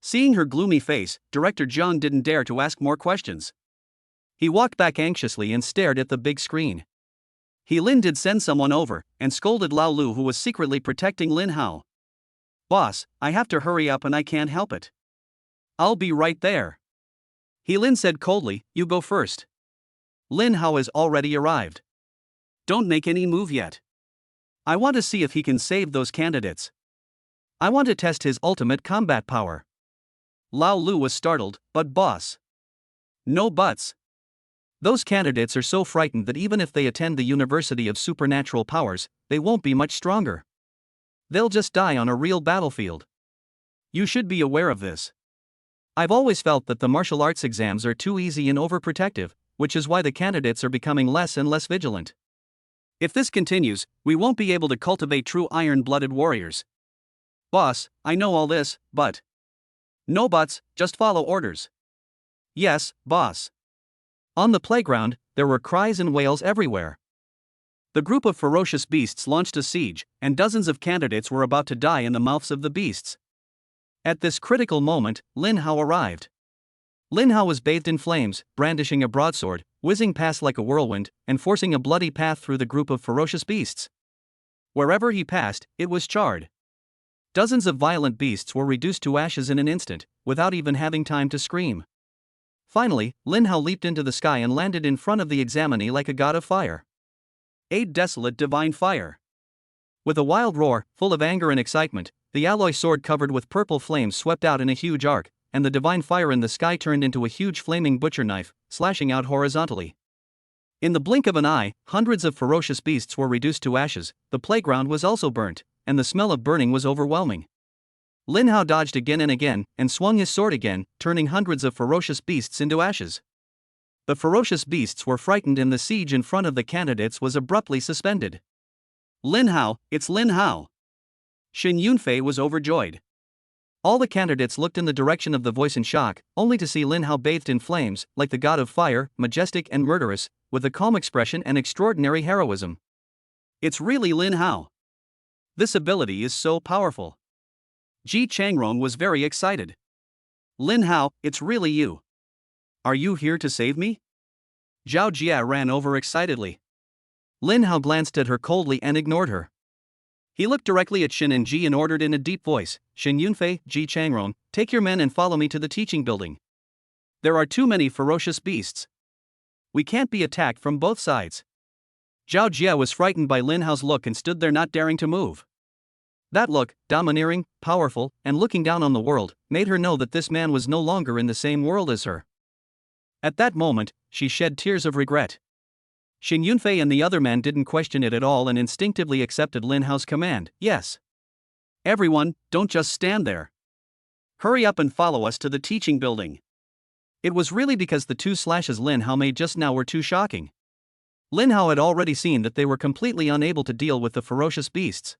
Seeing her gloomy face, Director Jiang didn't dare to ask more questions. He walked back anxiously and stared at the big screen. He Lin did send someone over, and scolded Lao Lu, who was secretly protecting Lin Hao. "Boss, I have to hurry up and I can't help it." "I'll be right there." He Lin said coldly, "You go first." Lin Hao has already arrived. "Don't make any move yet. I want to see if he can save those candidates. I want to test his ultimate combat power." Lao Lu was startled, "But boss." "No buts. Those candidates are so frightened that even if they attend the University of Supernatural Powers, they won't be much stronger. They'll just die on a real battlefield. You should be aware of this. I've always felt that the martial arts exams are too easy and overprotective, which is why the candidates are becoming less and less vigilant. If this continues, we won't be able to cultivate true iron-blooded warriors." "Boss, I know all this, but..." "No buts, just follow orders." "Yes, boss." On the playground, there were cries and wails everywhere. The group of ferocious beasts launched a siege, and dozens of candidates were about to die in the mouths of the beasts. At this critical moment, Lin Hao arrived. Lin Hao was bathed in flames, brandishing a broadsword, whizzing past like a whirlwind, and forcing a bloody path through the group of ferocious beasts. Wherever he passed, it was charred. Dozens of violent beasts were reduced to ashes in an instant, without even having time to scream. Finally, Lin Hao leaped into the sky and landed in front of the examinee like a god of fire. "Aid Desolate Divine Fire." With a wild roar, full of anger and excitement, the alloy sword covered with purple flames swept out in a huge arc, and the divine fire in the sky turned into a huge flaming butcher knife, slashing out horizontally. In the blink of an eye, hundreds of ferocious beasts were reduced to ashes, the playground was also burnt, and the smell of burning was overwhelming. Lin Hao dodged again and again, and swung his sword again, turning hundreds of ferocious beasts into ashes. The ferocious beasts were frightened and the siege in front of the candidates was abruptly suspended. Lin Hao, it's Lin Hao! Xin Yunfei was overjoyed. All the candidates looked in the direction of the voice in shock, only to see Lin Hao bathed in flames, like the god of fire, majestic and murderous, with a calm expression and extraordinary heroism. It's really Lin Hao. This ability is so powerful. Ji Changrong was very excited. Lin Hao, it's really you. Are you here to save me? Zhao Jia ran over excitedly. Lin Hao glanced at her coldly and ignored her. He looked directly at Xin and Ji and ordered in a deep voice, Xin Yunfei, Ji Changrong, take your men and follow me to the teaching building. There are too many ferocious beasts. We can't be attacked from both sides. Zhao Jia was frightened by Lin Hao's look and stood there not daring to move. That look, domineering, powerful, and looking down on the world, made her know that this man was no longer in the same world as her. At that moment, she shed tears of regret. Xin Yunfei and the other man didn't question it at all and instinctively accepted Lin Hao's command, yes. Everyone, don't just stand there. Hurry up and follow us to the teaching building. It was really because the two slashes Lin Hao made just now were too shocking. Lin Hao had already seen that they were completely unable to deal with the ferocious beasts.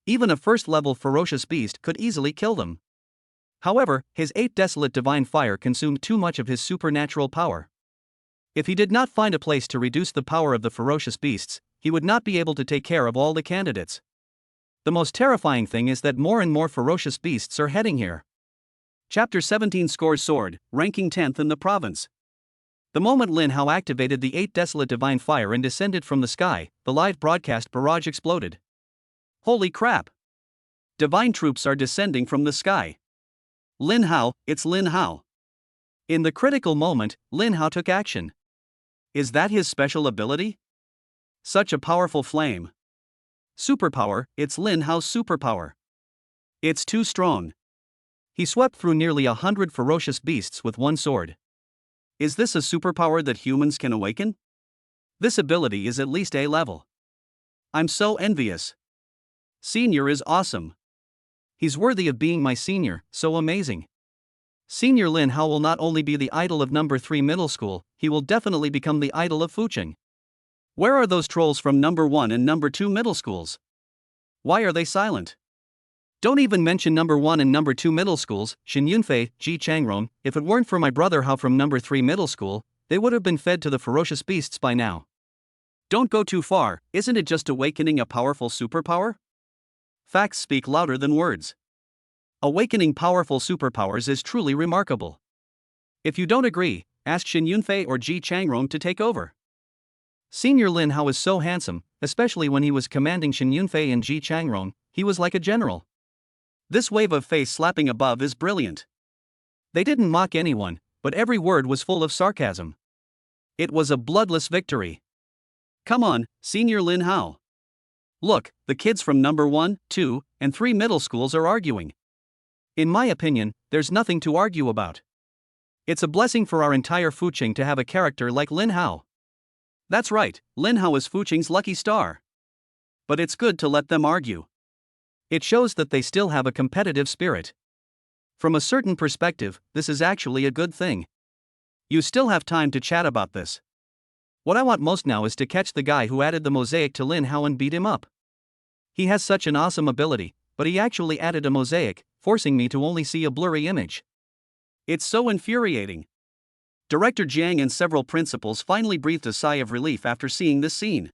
Even a first-level ferocious beast could easily kill them. However, his 8 Desolate Divine Fire consumed too much of his supernatural power. If he did not find a place to reduce the power of the ferocious beasts, he would not be able to take care of all the candidates. The most terrifying thing is that more and more ferocious beasts are heading here. Chapter 17 Scores Sword, ranking 10th in the province. The moment Lin Hao activated the 8 Desolate Divine Fire and descended from the sky, the live broadcast barrage exploded. Holy crap! Divine troops are descending from the sky. Lin Hao, it's Lin Hao. In the critical moment, Lin Hao took action. Is that his special ability? Such a powerful flame. Superpower, it's Lin Hao's superpower. It's too strong. He swept through nearly 100 ferocious beasts with one sword. Is this a superpower that humans can awaken? This ability is at least A level. I'm so envious. Senior is awesome. He's worthy of being my senior, so amazing. Senior Lin Hao will not only be the idol of number 3 middle school, he will definitely become the idol of Fucheng. Where are those trolls from number 1 and number 2 middle schools? Why are they silent? Don't even mention number 1 and number 2 middle schools, Xin Yunfei, Ji Changrong. If it weren't for my brother Hao from number 3 middle school, they would have been fed to the ferocious beasts by now. Don't go too far, isn't it just awakening a powerful superpower? Facts speak louder than words. Awakening powerful superpowers is truly remarkable. If you don't agree, ask Xin Yunfei or Ji Changrong to take over. Senior Lin Hao is so handsome, especially when he was commanding Xin Yunfei and Ji Changrong, he was like a general. This wave of face slapping above is brilliant. They didn't mock anyone, but every word was full of sarcasm. It was a bloodless victory. Come on, Senior Lin Hao. Look, the kids from number 1, 2, and 3 middle schools are arguing. In my opinion, there's nothing to argue about. It's a blessing for our entire Fucheng to have a character like Lin Hao. That's right, Lin Hao is Fucheng's lucky star. But it's good to let them argue. It shows that they still have a competitive spirit. From a certain perspective, this is actually a good thing. You still have time to chat about this. What I want most now is to catch the guy who added the mosaic to Lin Hao and beat him up. He has such an awesome ability, but he actually added a mosaic, forcing me to only see a blurry image. It's so infuriating. Director Jiang and several principals finally breathed a sigh of relief after seeing this scene.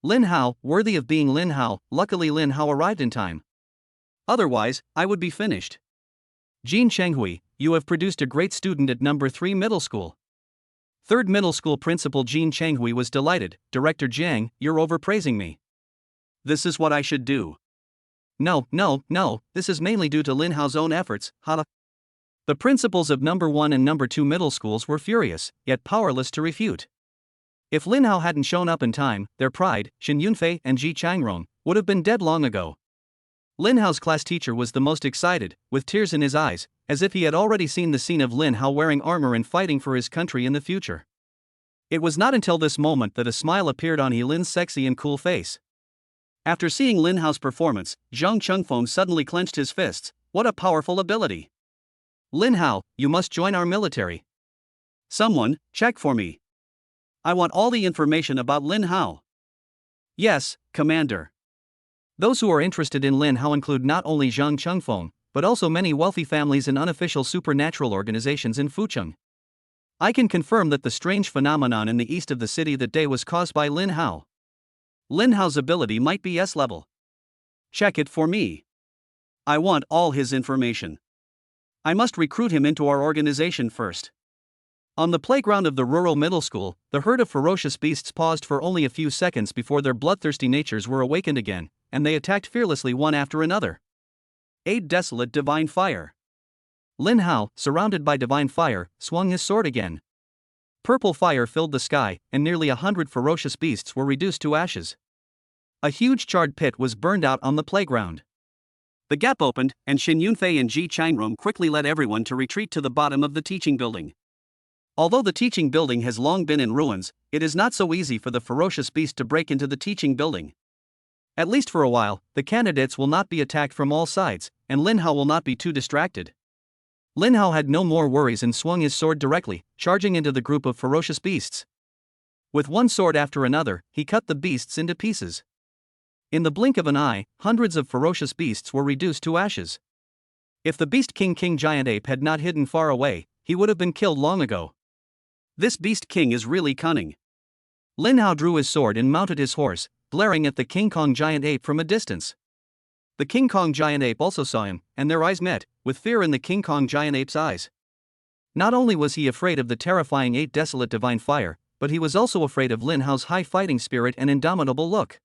Lin Hao, worthy of being Lin Hao. Luckily Lin Hao arrived in time. Otherwise, I would be finished. Jin Chenghui, you have produced a great student at number 3 middle school. 3rd middle school principal Jin Chenghui was delighted. Director Jiang, you're overpraising me. This is what I should do. No, this is mainly due to Lin Hao's own efforts, haha. The principals of number 1 and number 2 middle schools were furious, yet powerless to refute. If Lin Hao hadn't shown up in time, their pride, Xin Yunfei and Ji Changrong, would have been dead long ago. Lin Hao's class teacher was the most excited, with tears in his eyes, as if he had already seen the scene of Lin Hao wearing armor and fighting for his country in the future. It was not until this moment that a smile appeared on Lin's sexy and cool face. After seeing Lin Hao's performance, Zhang Chengfeng suddenly clenched his fists. What a powerful ability! Lin Hao, you must join our military. Someone, check for me. I want all the information about Lin Hao. Yes, Commander. Those who are interested in Lin Hao include not only Zhang Chengfeng, but also many wealthy families and unofficial supernatural organizations in Fucheng. I can confirm that the strange phenomenon in the east of the city that day was caused by Lin Hao. Lin Hao's ability might be S level. Check it for me. I want all his information. I must recruit him into our organization first. On the playground of the rural middle school, the herd of ferocious beasts paused for only a few seconds before their bloodthirsty natures were awakened again, and they attacked fearlessly one after another. 8 Desolate Divine Fire. Lin Hao, surrounded by divine fire, swung his sword again. Purple fire filled the sky, and nearly 100 ferocious beasts were reduced to ashes. A huge charred pit was burned out on the playground. The gap opened, and Xin Yunfei and Ji Changrong quickly led everyone to retreat to the bottom of the teaching building. Although the teaching building has long been in ruins, it is not so easy for the ferocious beast to break into the teaching building. At least for a while, the candidates will not be attacked from all sides, and Lin Hao will not be too distracted. Lin Hao had no more worries and swung his sword directly, charging into the group of ferocious beasts. With one sword after another, he cut the beasts into pieces. In the blink of an eye, hundreds of ferocious beasts were reduced to ashes. If the Beast King Giant Ape had not hidden far away, he would have been killed long ago. This Beast King is really cunning. Lin Hao drew his sword and mounted his horse, glaring at the King Kong Giant Ape from a distance. The King Kong Giant Ape also saw him, and their eyes met, with fear in the King Kong Giant Ape's eyes. Not only was he afraid of the terrifying 8 Desolate Divine Fire, but he was also afraid of Lin Hao's high fighting spirit and indomitable look.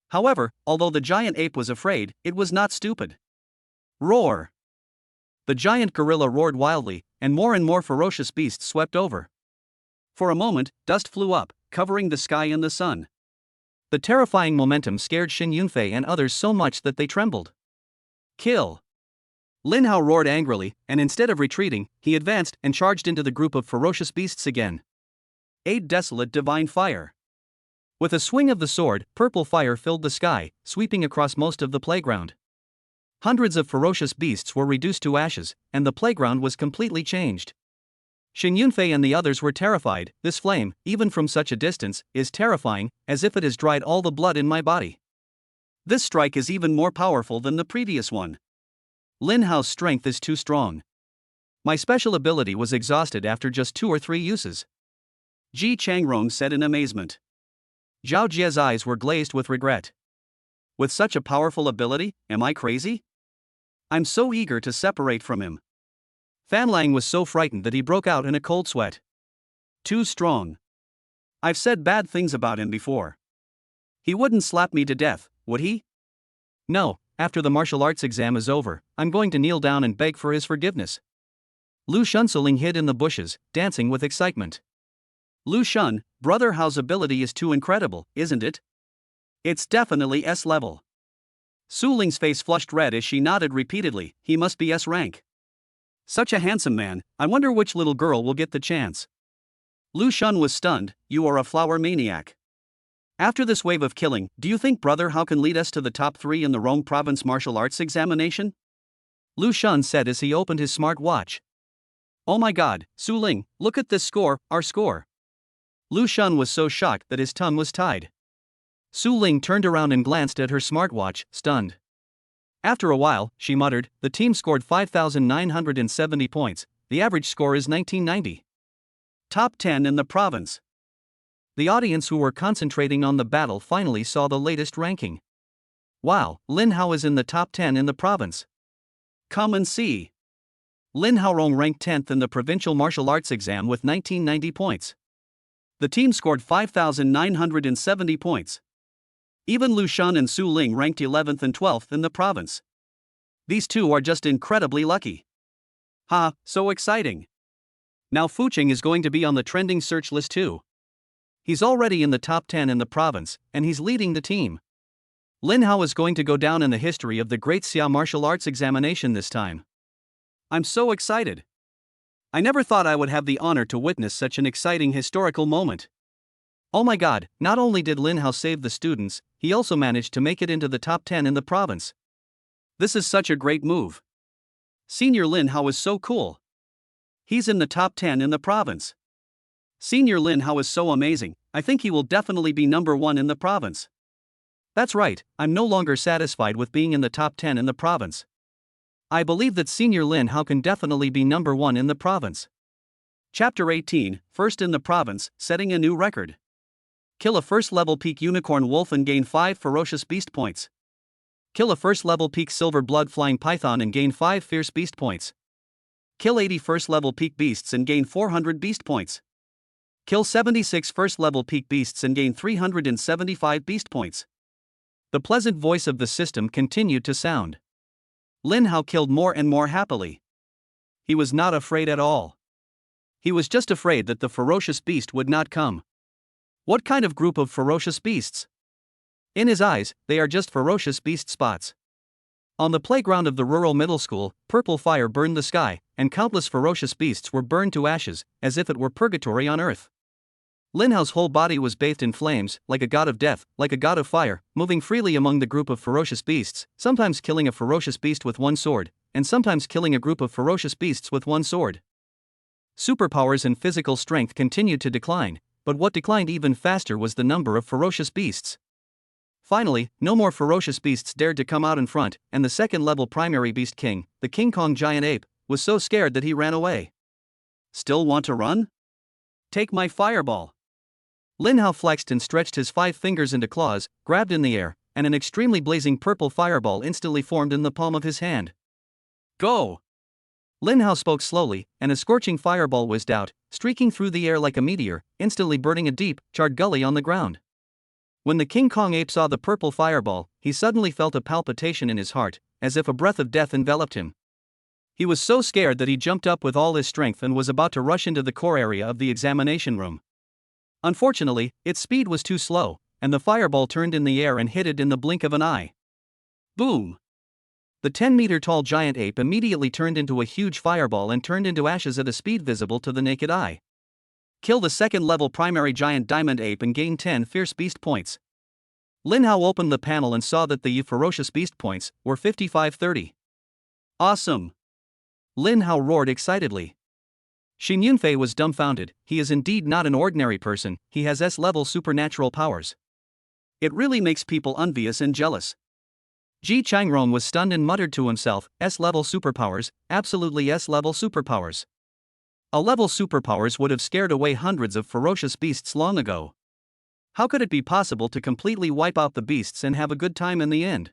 However, although the giant ape was afraid, it was not stupid. Roar! The giant gorilla roared wildly, and more ferocious beasts swept over. For a moment, dust flew up, covering the sky and the sun. The terrifying momentum scared Xin Yunfei and others so much that they trembled. Kill! Lin Hao roared angrily, and instead of retreating, he advanced and charged into the group of ferocious beasts again. 8 Desolate Divine Fire. With a swing of the sword, purple fire filled the sky, sweeping across most of the playground. Hundreds of ferocious beasts were reduced to ashes, and the playground was completely changed. Xin Yunfei and the others were terrified. This flame, even from such a distance, is terrifying, as if it has dried all the blood in my body. This strike is even more powerful than the previous one. Lin Hao's strength is too strong. My special ability was exhausted after just 2 or 3 uses. Ji Changrong said in amazement. Zhao Jie's eyes were glazed with regret. With such a powerful ability, am I crazy? I'm so eager to separate from him. Fan Lang was so frightened that he broke out in a cold sweat. Too strong. I've said bad things about him before. He wouldn't slap me to death, would he? No, after the martial arts exam is over, I'm going to kneel down and beg for his forgiveness. Lu Shunseling hid in the bushes, dancing with excitement. Lu Shun, Brother Hao's ability is too incredible, isn't it? It's definitely S level. Su Ling's face flushed red as she nodded repeatedly. He must be S rank. Such a handsome man, I wonder which little girl will get the chance. Lu Shun was stunned. You are a flower maniac. After this wave of killing, do you think Brother Hao can lead us to the top 3 in the Rome Province martial arts examination? Lu Shun said as he opened his smart watch. Oh my god, Su Ling, look at this score, our score. Lu Shun was so shocked that his tongue was tied. Su Ling turned around and glanced at her smartwatch, stunned. After a while, she muttered, the team scored 5,970 points, the average score is 1990. Top 10 in the province. The audience who were concentrating on the battle finally saw the latest ranking. Wow, Lin Hao is in the top 10 in the province. Come and see. Lin Haorong ranked 10th in the provincial martial arts exam with 1990 points. The team scored 5,970 points. Even Lu Shun and Su Ling ranked 11th and 12th in the province. These two are just incredibly lucky. Ha, so exciting. Now Fucheng is going to be on the trending search list too. He's already in the top 10 in the province, and he's leading the team. Lin Hao is going to go down in the history of the Great Xia martial arts examination this time. I'm so excited. I never thought I would have the honor to witness such an exciting historical moment. Oh my god, not only did Lin Hao save the students, he also managed to make it into the top 10 in the province. This is such a great move. Senior Lin Hao is so cool. He's in the top 10 in the province. Senior Lin Hao is so amazing, I think he will definitely be number 1 in the province. That's right, I'm no longer satisfied with being in the top 10 in the province. I believe that Senior Lin Hao can definitely be number 1 in the province. Chapter 18, First in the province, setting a new record. Kill a first level peak unicorn wolf and gain 5 ferocious beast points. Kill a first level peak silver blood flying python and gain 5 fierce beast points. Kill 80 first level peak beasts and gain 400 beast points. Kill 76 first level peak beasts and gain 375 beast points. The pleasant voice of the system continued to sound. Lin Hao killed more and more happily. He was not afraid at all. He was just afraid that the ferocious beast would not come. What kind of group of ferocious beasts? In his eyes, they are just ferocious beast spots. On the playground of the rural middle school, purple fire burned the sky, and countless ferocious beasts were burned to ashes, as if it were purgatory on earth. Lin Hao's whole body was bathed in flames, like a god of death, like a god of fire, moving freely among the group of ferocious beasts, sometimes killing a ferocious beast with one sword, and sometimes killing a group of ferocious beasts with one sword. Superpowers and physical strength continued to decline, but what declined even faster was the number of ferocious beasts. Finally, no more ferocious beasts dared to come out in front, and the second-level primary beast king, the King Kong giant ape, was so scared that he ran away. Still want to run? Take my fireball. Lin Hao flexed and stretched his 5 fingers into claws, grabbed in the air, and an extremely blazing purple fireball instantly formed in the palm of his hand. Go! Lin Hao spoke slowly, and a scorching fireball whizzed out, streaking through the air like a meteor, instantly burning a deep, charred gully on the ground. When the King Kong ape saw the purple fireball, he suddenly felt a palpitation in his heart, as if a breath of death enveloped him. He was so scared that he jumped up with all his strength and was about to rush into the core area of the examination room. Unfortunately, its speed was too slow, and the fireball turned in the air and hit it in the blink of an eye. Boom! The 10-meter-tall giant ape immediately turned into a huge fireball and turned into ashes at a speed visible to the naked eye. Kill the second-level primary giant diamond ape and gain 10 fierce beast points. Lin Hao opened the panel and saw that the ferocious beast points were 5530. Awesome! Lin Hao roared excitedly. Xin Yunfei was dumbfounded. He is indeed not an ordinary person, he has S-level supernatural powers. It really makes people envious and jealous. Ji Changrong was stunned and muttered to himself, S-level superpowers, absolutely S-level superpowers. A-level superpowers would have scared away hundreds of ferocious beasts long ago. How could it be possible to completely wipe out the beasts and have a good time in the end?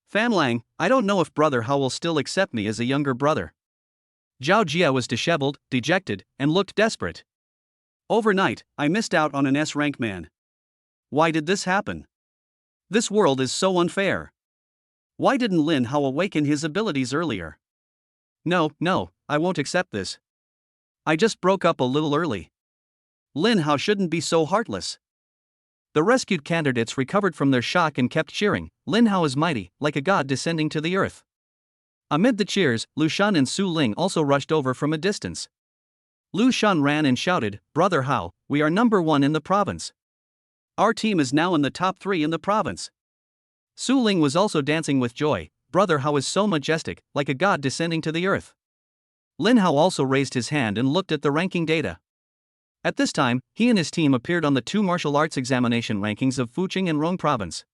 Fan Lang, I don't know if Brother Hao will still accept me as a younger brother. Zhao Jia was disheveled, dejected, and looked desperate. Overnight, I missed out on an S-rank man. Why did this happen? This world is so unfair. Why didn't Lin Hao awaken his abilities earlier? No, I won't accept this. I just broke up a little early. Lin Hao shouldn't be so heartless. The rescued candidates recovered from their shock and kept cheering. Lin Hao is mighty, like a god descending to the earth. Amid the cheers, Lu Shan and Su Ling also rushed over from a distance. Lu Shan ran and shouted, Brother Hao, we are number 1 in the province. Our team is now in the top 3 in the province. Su Ling was also dancing with joy. Brother Hao is so majestic, like a god descending to the earth. Lin Hao also raised his hand and looked at the ranking data. At this time, he and his team appeared on the 2 martial arts examination rankings of Fujian and Rong province.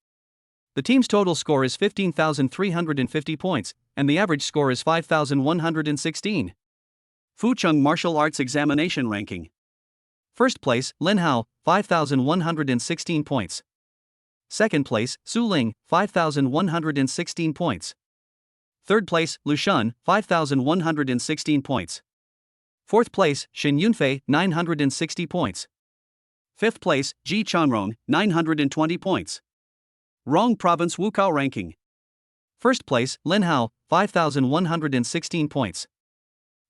The team's total score is 15,350 points, and the average score is 5,116. Fucheng Martial Arts Examination Ranking. First place, Lin Hao, 5,116 points. Second place, Su Ling, 5,116 points. Third place, Lu Shan, 5,116 points. Fourth place, Xin Yunfei, 960 points. Fifth place, Ji Changrong, 920 points. Rong Province Wukao Ranking. First place, Lin Hao, 5,116 points.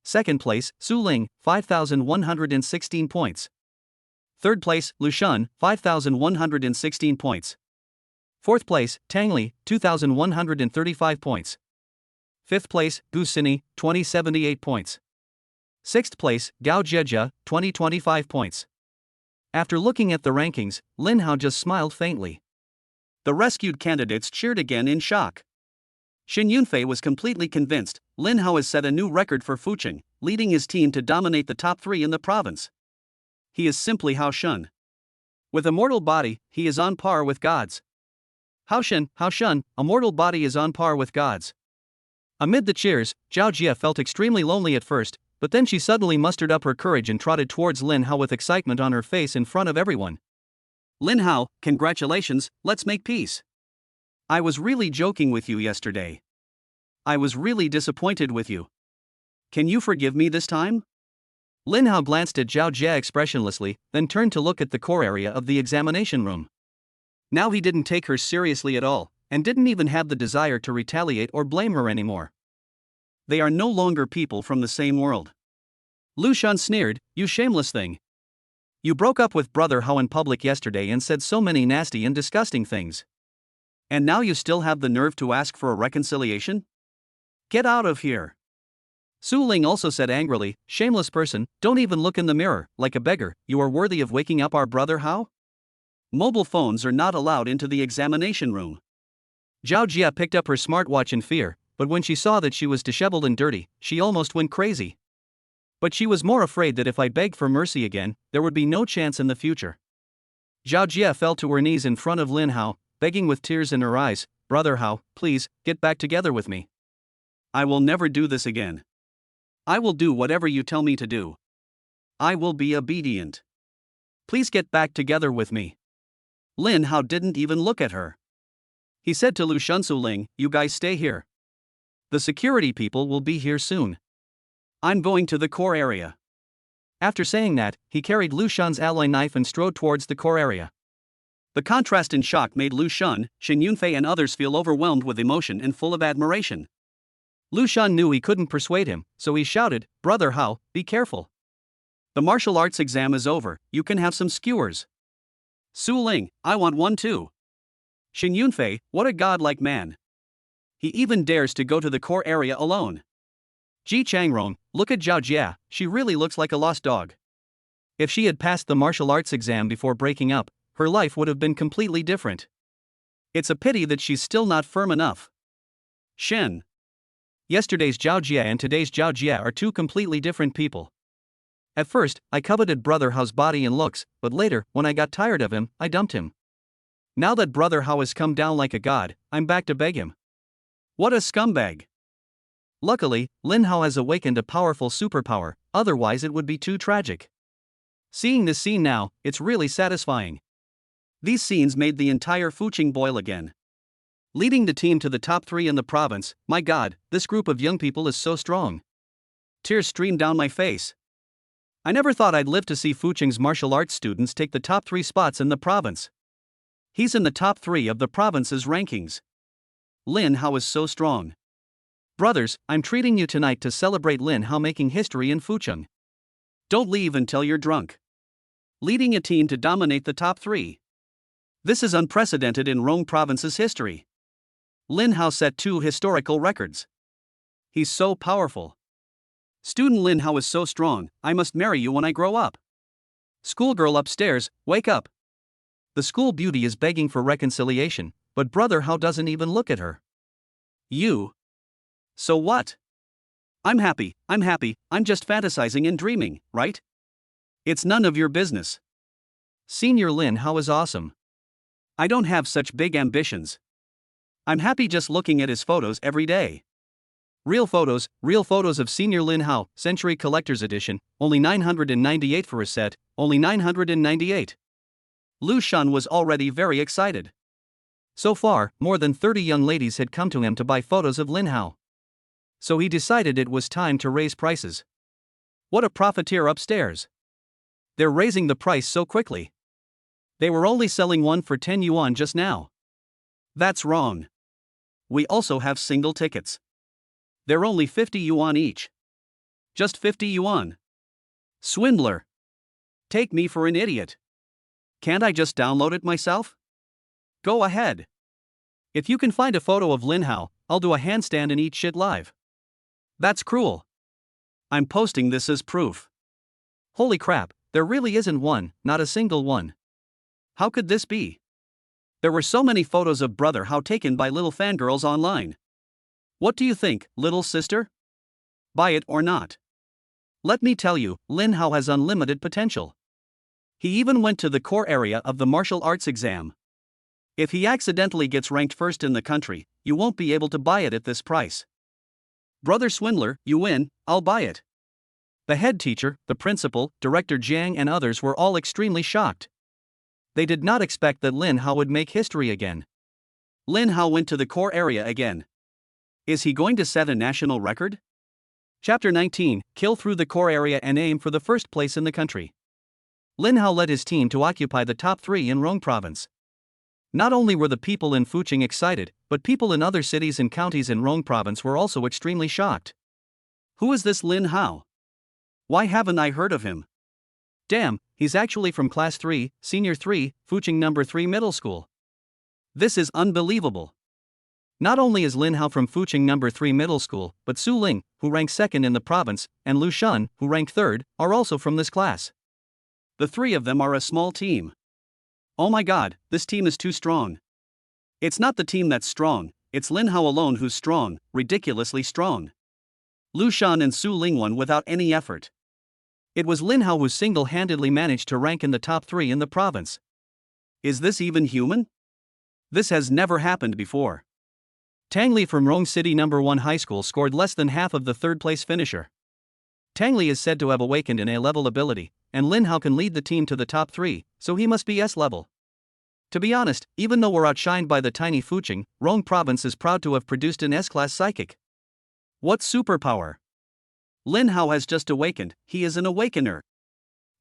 Second place, Su Ling, 5,116 points. Third place, Lu Shan, 5,116 points. Fourth place, Tang Li, 2,135 points. Fifth place, Gu Sini, 2,078 points. 6th place, Gao Jieja, 25 points. After looking at the rankings, Lin Hao just smiled faintly. The rescued candidates cheered again in shock. Xin Yunfei was completely convinced Lin Hao has set a new record for Fucheng, leading his team to dominate the top 3 in the province. He is simply Hao Shun. With a mortal body, he is on par with gods. Hao Shun, a mortal body is on par with gods. Amid the cheers, Zhao Jia felt extremely lonely at first, but then she suddenly mustered up her courage and trotted towards Lin Hao with excitement on her face in front of everyone. Lin Hao, congratulations, let's make peace. I was really joking with you yesterday. I was really disappointed with you. Can you forgive me this time? Lin Hao glanced at Zhao Jia expressionlessly, then turned to look at the core area of the examination room. Now he didn't take her seriously at all, and didn't even have the desire to retaliate or blame her anymore. They are no longer people from the same world. Lu Shan sneered, "You shameless thing. You broke up with Brother Hao in public yesterday and said so many nasty and disgusting things. And now you still have the nerve to ask for a reconciliation? Get out of here." Su Ling also said angrily, "Shameless person, don't even look in the mirror, like a beggar, you are worthy of waking up our brother Hao?" Mobile phones are not allowed into the examination room. Zhao Jia picked up her smartwatch in fear, but when she saw that she was disheveled and dirty, she almost went crazy. But she was more afraid that if I begged for mercy again, there would be no chance in the future. Zhao Jia fell to her knees in front of Lin Hao, begging with tears in her eyes, "Brother Hao, please, get back together with me. I will never do this again. I will do whatever you tell me to do. I will be obedient. Please get back together with me." Lin Hao didn't even look at her. He said to Lu Shunsu Ling, "You guys stay here. The security people will be here soon. I'm going to the core area." After saying that, he carried Lu Shan's alloy knife and strode towards the core area. The contrast and shock made Lu Shan, Xin Yunfei and others feel overwhelmed with emotion and full of admiration. Lu Shan knew he couldn't persuade him, so he shouted, "Brother Hao, be careful. The martial arts exam is over, you can have some skewers." Su Ling, "I want one too." Xin Yunfei, "What a godlike man. He even dares to go to the core area alone." Ji Changrong, "Look at Zhao Jia, she really looks like a lost dog. If she had passed the martial arts exam before breaking up, her life would have been completely different. It's a pity that she's still not firm enough." Shen. Yesterday's Zhao Jia and today's Zhao Jia are two completely different people. At first, I coveted Brother Hao's body and looks, but later, when I got tired of him, I dumped him. Now that Brother Hao has come down like a god, I'm back to beg him. What a scumbag. Luckily, Lin Hao has awakened a powerful superpower, otherwise it would be too tragic. Seeing this scene now, it's really satisfying. These scenes made the entire Fucheng boil again. Leading the team to the top 3 in the province, my god, this group of young people is so strong. Tears streamed down my face. I never thought I'd live to see Fucheng's martial arts students take the top 3 spots in the province. He's in the top 3 of the province's rankings. Lin Hao is so strong. Brothers, I'm treating you tonight to celebrate Lin Hao making history in Fucheng. Don't leave until you're drunk. Leading a team to dominate the top 3. This is unprecedented in Rome province's history. Lin Hao set 2 historical records. He's so powerful. Student Lin Hao is so strong, I must marry you when I grow up. Schoolgirl upstairs, wake up. The school beauty is begging for reconciliation, but Brother Hao doesn't even look at her. You. So what? I'm happy, I'm just fantasizing and dreaming, right? It's none of your business. Senior Lin Hao is awesome. I don't have such big ambitions. I'm happy just looking at his photos every day. Real photos of Senior Lin Hao, Century Collector's Edition, only 998 for a set, only 998. Lu Shan was already very excited. So far, more than 30 young ladies had come to him to buy photos of Lin Hao. So he decided it was time to raise prices. What a profiteer upstairs. They're raising the price so quickly. They were only selling one for 10 yuan just now. That's wrong. We also have single tickets. They're only 50 yuan each. Just 50 yuan. Swindler. Take me for an idiot. Can't I just download it myself? Go ahead. If you can find a photo of Lin Hao, I'll do a handstand and eat shit live. That's cruel. I'm posting this as proof. Holy crap, there really isn't one, not a single one. How could this be? There were so many photos of Brother How taken by little fangirls online. What do you think, little sister? Buy it or not? Let me tell you, Lin Hao has unlimited potential. He even went to the core area of the martial arts exam. If he accidentally gets ranked first in the country, you won't be able to buy it at this price. Brother Swindler, you win, I'll buy it. The head teacher, the principal, Director Jiang and others were all extremely shocked. They did not expect that Lin Hao would make history again. Lin Hao went to the core area again. Is he going to set a national record? Chapter 19, Kill through the core area and aim for the first place in the country. Lin Hao led his team to occupy the top 3 in Rong province. Not only were the people in Fucheng excited, but people in other cities and counties in Rong province were also extremely shocked. Who is this Lin Hao? Why haven't I heard of him? Damn, he's actually from Class 3, Senior 3, Fucheng No. 3 Middle School. This is unbelievable. Not only is Lin Hao from Fucheng No. 3 Middle School, but Su Ling, who ranked 2nd in the province, and Lu Shun, who ranked 3rd, are also from this class. The 3 of them are a small team. Oh my god, this team is too strong. It's not the team that's strong, it's Lin Hao alone who's strong, ridiculously strong. Lu Shun and Su Ling won without any effort. It was Lin Hao who single-handedly managed to rank in the top 3 in the province. Is this even human? This has never happened before. Tang Li from Rong City No. 1 High School scored less than half of the 3rd-place finisher. Tang Li is said to have awakened an A-level ability, and Lin Hao can lead the team to the top 3, so he must be S-level. To be honest, even though we're outshined by the tiny Fucheng, Rong province is proud to have produced an S-class psychic. What superpower? Lin Hao has just awakened, he is an awakener.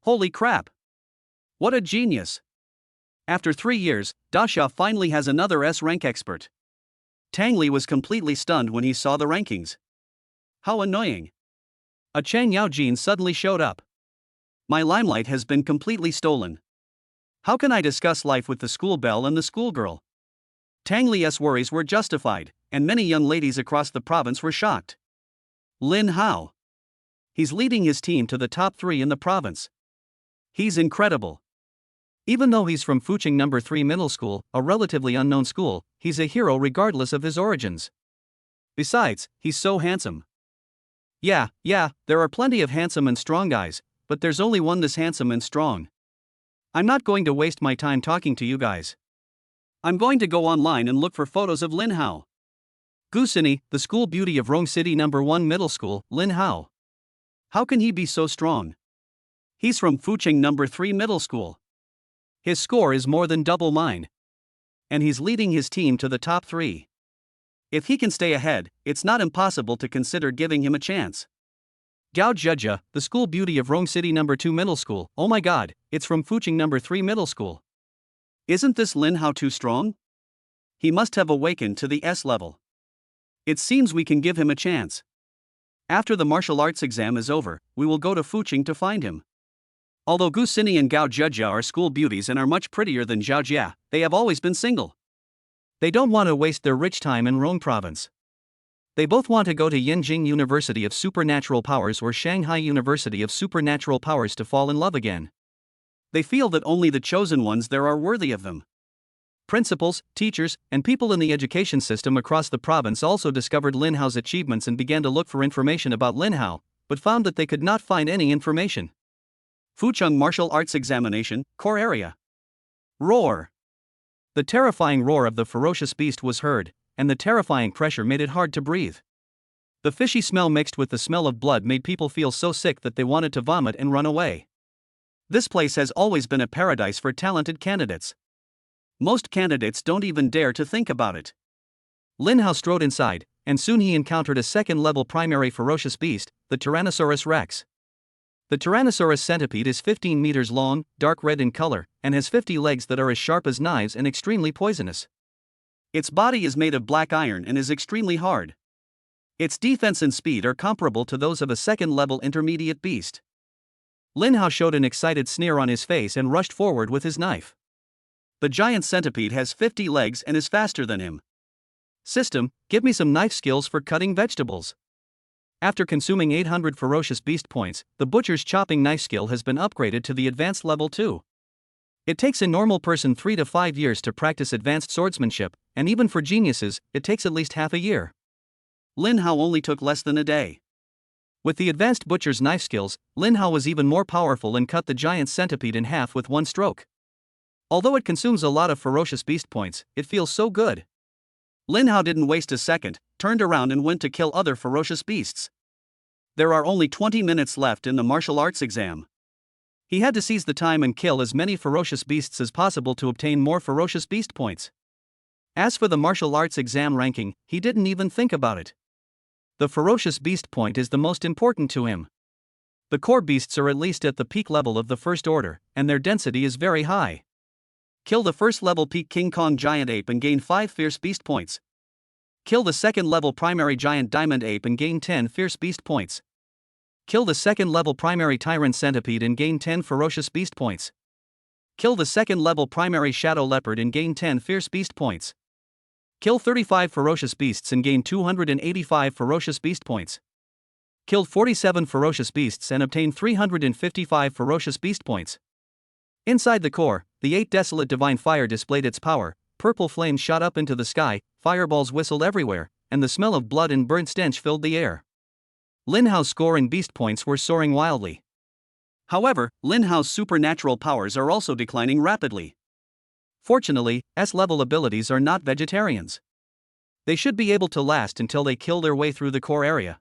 Holy crap! What a genius! After 3 years, Dasha finally has another S-rank expert. Tang Li was completely stunned when he saw the rankings. How annoying! A Chang Yaojin suddenly showed up. My limelight has been completely stolen. How can I discuss life with the school belle and the schoolgirl? Tang Li's worries were justified, and many young ladies across the province were shocked. Lin Hao. He's leading his team to the top 3 in the province. He's incredible. Even though he's from Fucheng No. 3 Middle School, a relatively unknown school, he's a hero regardless of his origins. Besides, he's so handsome. Yeah, there are plenty of handsome and strong guys, but there's only one this handsome and strong. I'm not going to waste my time talking to you guys. I'm going to go online and look for photos of Lin Hao. Gu Sini, the school beauty of Rong City No. 1 Middle School, Lin Hao. How can he be so strong? He's from Fucheng No. 3 Middle School. His score is more than double mine. And he's leading his team to the top 3. If he can stay ahead, it's not impossible to consider giving him a chance. Gao Zhezhe, the school beauty of Rong City No. 2 Middle School, oh my god, it's from Fucheng No. 3 Middle School. Isn't this Lin Hao too strong? He must have awakened to the S level. It seems we can give him a chance. After the martial arts exam is over, we will go to Fucheng to find him. Although Gu Sini and Gao Zhezhe are school beauties and are much prettier than Zhao Jia, they have always been single. They don't want to waste their rich time in Rong province. They both want to go to Yenjing University of Supernatural Powers or Shanghai University of Supernatural Powers to fall in love again. They feel that only the chosen ones there are worthy of them. Principals, teachers, and people in the education system across the province also discovered Lin Hao's achievements and began to look for information about Lin Hao, but found that they could not find any information. Fucheng Martial Arts Examination, Core Area. Roar! The terrifying roar of the ferocious beast was heard, and the terrifying pressure made it hard to breathe. The fishy smell mixed with the smell of blood made people feel so sick that they wanted to vomit and run away. This place has always been a paradise for talented candidates. Most candidates don't even dare to think about it. Lin Hao strode inside, and soon he encountered a second-level primary ferocious beast, the Tyrannosaurus rex. The Tyrannosaurus centipede is 15 meters long, dark red in color, and has 50 legs that are as sharp as knives and extremely poisonous. Its body is made of black iron and is extremely hard. Its defense and speed are comparable to those of a second-level intermediate beast. Lin Hao showed an excited sneer on his face and rushed forward with his knife. The giant centipede has 50 legs and is faster than him. System, give me some knife skills for cutting vegetables. After consuming 800 ferocious beast points, the butcher's chopping knife skill has been upgraded to the advanced level 2. It takes a normal person 3 to 5 years to practice advanced swordsmanship, and even for geniuses, it takes at least half a year. Lin Hao only took less than a day. With the advanced butcher's knife skills, Lin Hao was even more powerful and cut the giant centipede in half with one stroke. Although it consumes a lot of ferocious beast points, it feels so good. Lin Hao didn't waste a second, turned around and went to kill other ferocious beasts. There are only 20 minutes left in the martial arts exam. He had to seize the time and kill as many ferocious beasts as possible to obtain more ferocious beast points. As for the martial arts exam ranking, he didn't even think about it. The ferocious beast point is the most important to him. The core beasts are at least at the peak level of the first order, and their density is very high. Kill the first level peak King Kong giant ape and gain 5 fierce beast points. Kill the second level primary giant diamond ape and gain 10 fierce beast points. Kill the second level primary tyrant centipede and gain 10 ferocious beast points. Kill the second level primary shadow leopard and gain 10 fierce beast points. Kill 35 ferocious beasts and gain 285 ferocious beast points. Kill 47 ferocious beasts and obtain 355 ferocious beast points. Inside the core, the 8 Desolate Divine Fire displayed its power. Purple flames shot up into the sky, fireballs whistled everywhere, and the smell of blood and burnt stench filled the air. Lin Hao's score and beast points were soaring wildly. However, Lin Hao's supernatural powers are also declining rapidly. Fortunately, S-level abilities are not vegetarians. They should be able to last until they kill their way through the core area.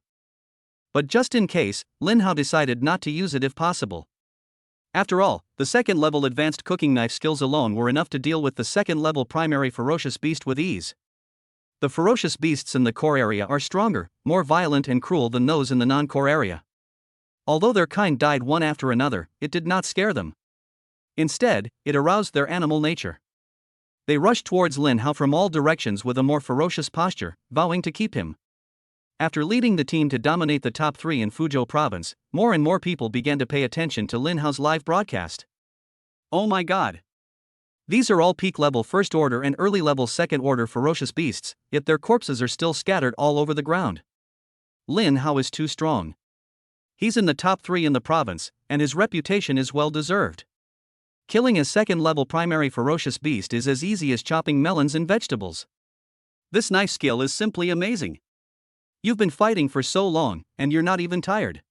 But just in case, Lin Hao decided not to use it if possible. After all, the second-level advanced cooking knife skills alone were enough to deal with the second-level primary ferocious beast with ease. The ferocious beasts in the core area are stronger, more violent and cruel than those in the non-core area. Although their kind died one after another, it did not scare them. Instead, it aroused their animal nature. They rushed towards Lin Hao from all directions with a more ferocious posture, vowing to keep him. After leading the team to dominate the top 3 in Fuzhou province, more and more people began to pay attention to Lin Hao's live broadcast. Oh my god! These are all peak-level first-order and early-level second-order ferocious beasts, yet their corpses are still scattered all over the ground. Lin Hao is too strong. He's in the top 3 in the province, and his reputation is well-deserved. Killing a second-level primary ferocious beast is as easy as chopping melons and vegetables. This knife skill is simply amazing. You've been fighting for so long, and you're not even tired.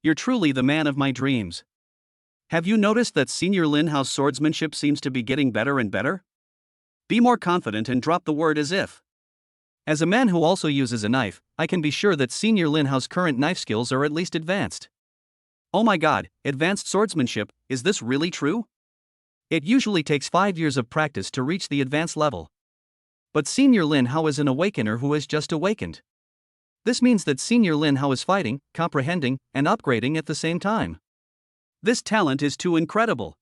You're truly the man of my dreams. Have you noticed that Senior Lin Hao's swordsmanship seems to be getting better and better? Be more confident and drop the word as if. As a man who also uses a knife, I can be sure that Senior Lin Hao's current knife skills are at least advanced. Oh my god, advanced swordsmanship, is this really true? It usually takes 5 years of practice to reach the advanced level. But Senior Lin Hao is an awakener who has just awakened. This means that Senior Lin Hao is fighting, comprehending, and upgrading at the same time. This talent is too incredible.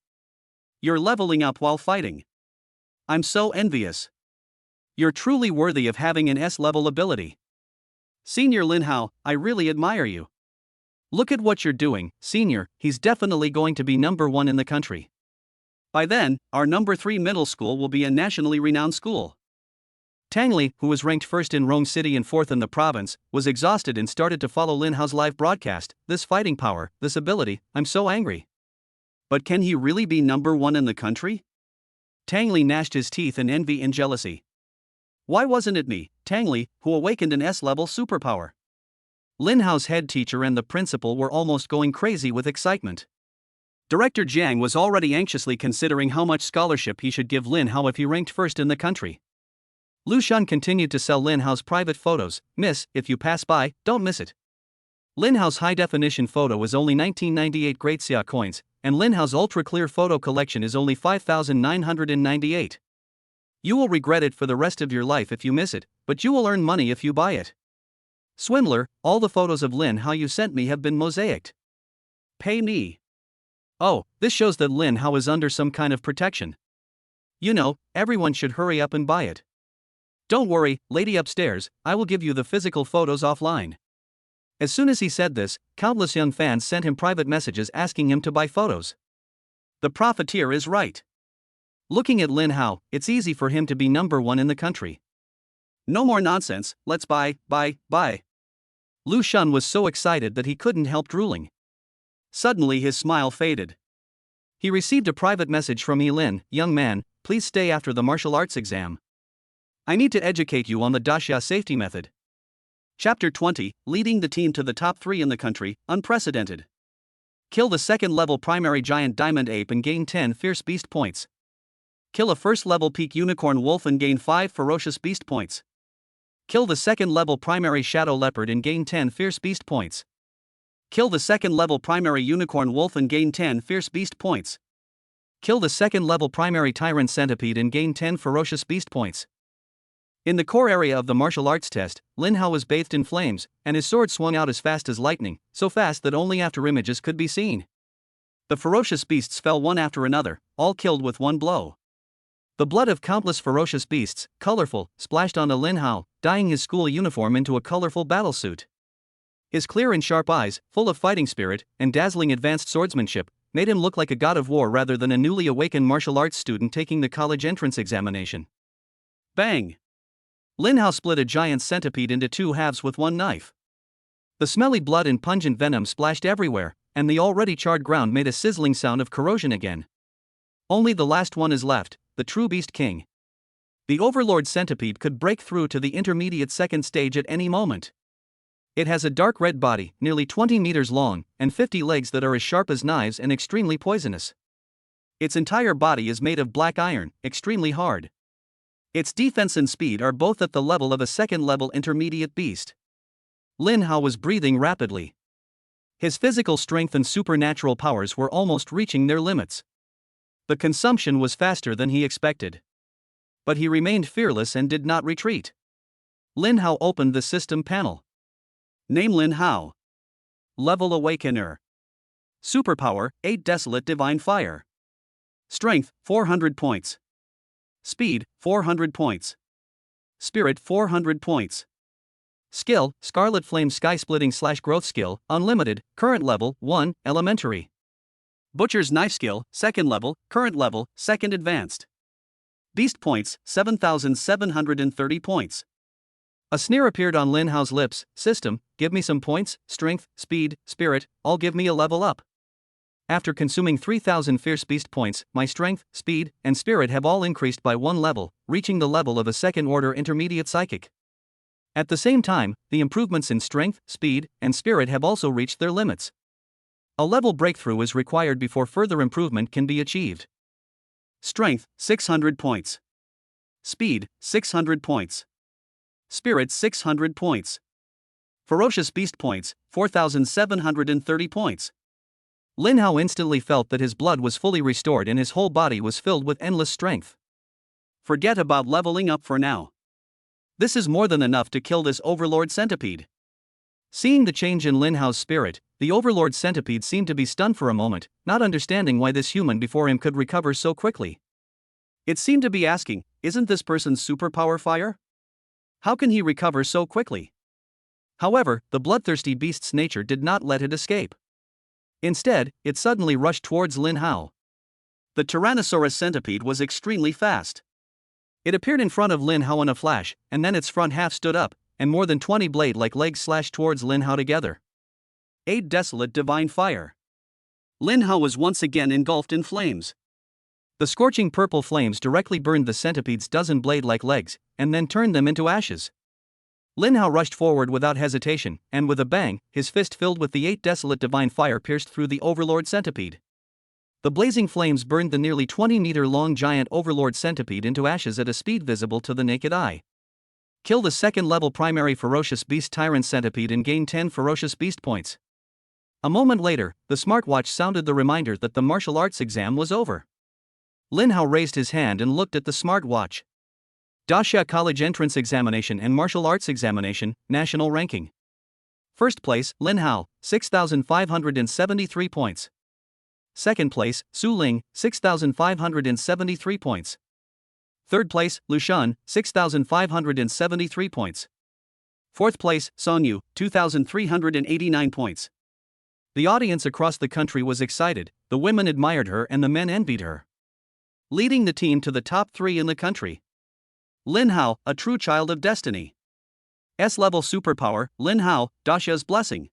You're leveling up while fighting. I'm so envious. You're truly worthy of having an S-level ability. Senior Lin Hao, I really admire you. Look at what you're doing, Senior. He's definitely going to be number 1 in the country. By then, our number 3 middle school will be a nationally renowned school. Tang Li, who was ranked 1st in Rome City and 4th in the province, was exhausted and started to follow Lin Hao's live broadcast. This fighting power, this ability, I'm so angry. But can he really be number 1 in the country? Tang Li gnashed his teeth in envy and jealousy. Why wasn't it me, Tang Li, who awakened an S-level superpower? Lin Hao's head teacher and the principal were almost going crazy with excitement. Director Jiang was already anxiously considering how much scholarship he should give Lin Hao if he ranked 1st in the country. Lu Shun continued to sell Lin Hao's private photos. Miss, if you pass by, don't miss it. Lin Hao's high-definition photo is only 1998 Great Xia coins, and Lin Hao's ultra-clear photo collection is only 5,998. You will regret it for the rest of your life if you miss it, but you will earn money if you buy it. Swindler, all the photos of Lin Hao you sent me have been mosaicked. Pay me. Oh, this shows that Lin Hao is under some kind of protection. You know, everyone should hurry up and buy it. Don't worry, lady upstairs, I will give you the physical photos offline. As soon as he said this, countless young fans sent him private messages asking him to buy photos. The profiteer is right. Looking at Lin Hao, it's easy for him to be number 1 in the country. No more nonsense, let's buy. Lu Shun was so excited that he couldn't help drooling. Suddenly his smile faded. He received a private message from Lin, young man, please stay after the martial arts exam. I need to educate you on the Daxia safety method. Chapter 20, leading the team to the top 3 in the country, unprecedented. Kill the second-level primary giant diamond ape and gain 10 fierce beast points. Kill a first-level peak unicorn wolf and gain 5 ferocious beast points. Kill the second-level primary shadow leopard and gain 10 fierce beast points. Kill the second-level primary unicorn wolf and gain 10 fierce beast points. Kill the second-level primary tyrant centipede and gain 10 ferocious beast points. In the core area of the martial arts test, Lin Hao was bathed in flames, and his sword swung out as fast as lightning, so fast that only after images could be seen. The ferocious beasts fell one after another, all killed with one blow. The blood of countless ferocious beasts, colorful, splashed onto Lin Hao, dyeing his school uniform into a colorful battlesuit. His clear and sharp eyes, full of fighting spirit and dazzling advanced swordsmanship, made him look like a god of war rather than a newly awakened martial arts student taking the college entrance examination. Bang! Lin Hao split a giant centipede into 2 halves with one knife. The smelly blood and pungent venom splashed everywhere, and the already charred ground made a sizzling sound of corrosion again. Only the last one is left, the true Beast King. The Overlord Centipede could break through to the intermediate second stage at any moment. It has a dark red body, nearly 20 meters long, and 50 legs that are as sharp as knives and extremely poisonous. Its entire body is made of black iron, extremely hard. Its defense and speed are both at the level of a second-level intermediate beast. Lin Hao was breathing rapidly. His physical strength and supernatural powers were almost reaching their limits. The consumption was faster than he expected. But he remained fearless and did not retreat. Lin Hao opened the system panel. Name Lin Hao. Level Awakener. Superpower, 8 Desolate Divine Fire. Strength, 400 points. Speed, 400 points. Spirit, 400 points. Skill, Scarlet Flame Sky-Splitting / Growth Skill, Unlimited, Current Level, 1, Elementary. Butcher's Knife Skill, Second Level, Current Level, Second Advanced. Beast Points, 7,730 points. A sneer appeared on Lin Hao's lips. System, give me some points, strength, speed, spirit, all give me a level up. After consuming 3,000 fierce beast points, my strength, speed, and spirit have all increased by 1 level, reaching the level of a second-order intermediate psychic. At the same time, the improvements in strength, speed, and spirit have also reached their limits. A level breakthrough is required before further improvement can be achieved. Strength, 600 points. Speed, 600 points. Spirit, 600 points. Ferocious beast points, 4,730 points. Lin Hao instantly felt that his blood was fully restored and his whole body was filled with endless strength. Forget about leveling up for now. This is more than enough to kill this Overlord Centipede. Seeing the change in Lin Hao's spirit, the Overlord Centipede seemed to be stunned for a moment, not understanding why this human before him could recover so quickly. It seemed to be asking, isn't this person's superpower fire? How can he recover so quickly? However, the bloodthirsty beast's nature did not let it escape. Instead, it suddenly rushed towards Lin Hao. The Tyrannosaurus centipede was extremely fast. It appeared in front of Lin Hao in a flash, and then its front half stood up, and more than 20 blade-like legs slashed towards Lin Hao together. 8 Desolate Divine Fire. Lin Hao was once again engulfed in flames. The scorching purple flames directly burned the centipede's dozen blade-like legs, and then turned them into ashes. Lin Hao rushed forward without hesitation, and with a bang, his fist filled with the 8 Desolate Divine Fire pierced through the Overlord Centipede. The blazing flames burned the nearly 20-meter-long giant Overlord Centipede into ashes at a speed visible to the naked eye. Kill the second-level primary Ferocious Beast Tyrant Centipede and gain 10 Ferocious Beast points. A moment later, the smartwatch sounded the reminder that the martial arts exam was over. Lin Hao raised his hand and looked at the smartwatch. Daxia College Entrance Examination and Martial Arts Examination, National Ranking. First place, Lin Hao, 6,573 points. Second place, Su Ling, 6,573 points. Third place, Lu Shun, 6,573 points. Fourth place, Song Yu, 2,389 points. The audience across the country was excited, the women admired her and the men envied her. Leading the team to the top 3 in the country. Lin Hao, a true child of destiny. S-level superpower, Lin Hao, Dasha's blessing.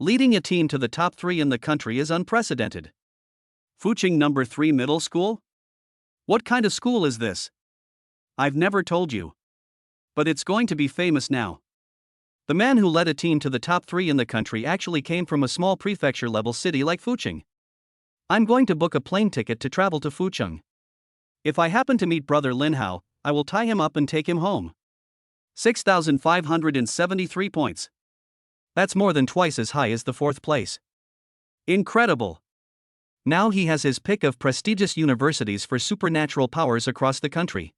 Leading a team to the top 3 in the country is unprecedented. Fuching number 3 middle school? What kind of school is this? I've never told you. But it's going to be famous now. The man who led a team to the top 3 in the country actually came from a small prefecture-level city like Fuching. I'm going to book a plane ticket to travel to Fucheng. If I happen to meet brother Lin Hao, I will tie him up and take him home. 6,573 points. That's more than twice as high as the 4th place. Incredible. Now he has his pick of prestigious universities for supernatural powers across the country.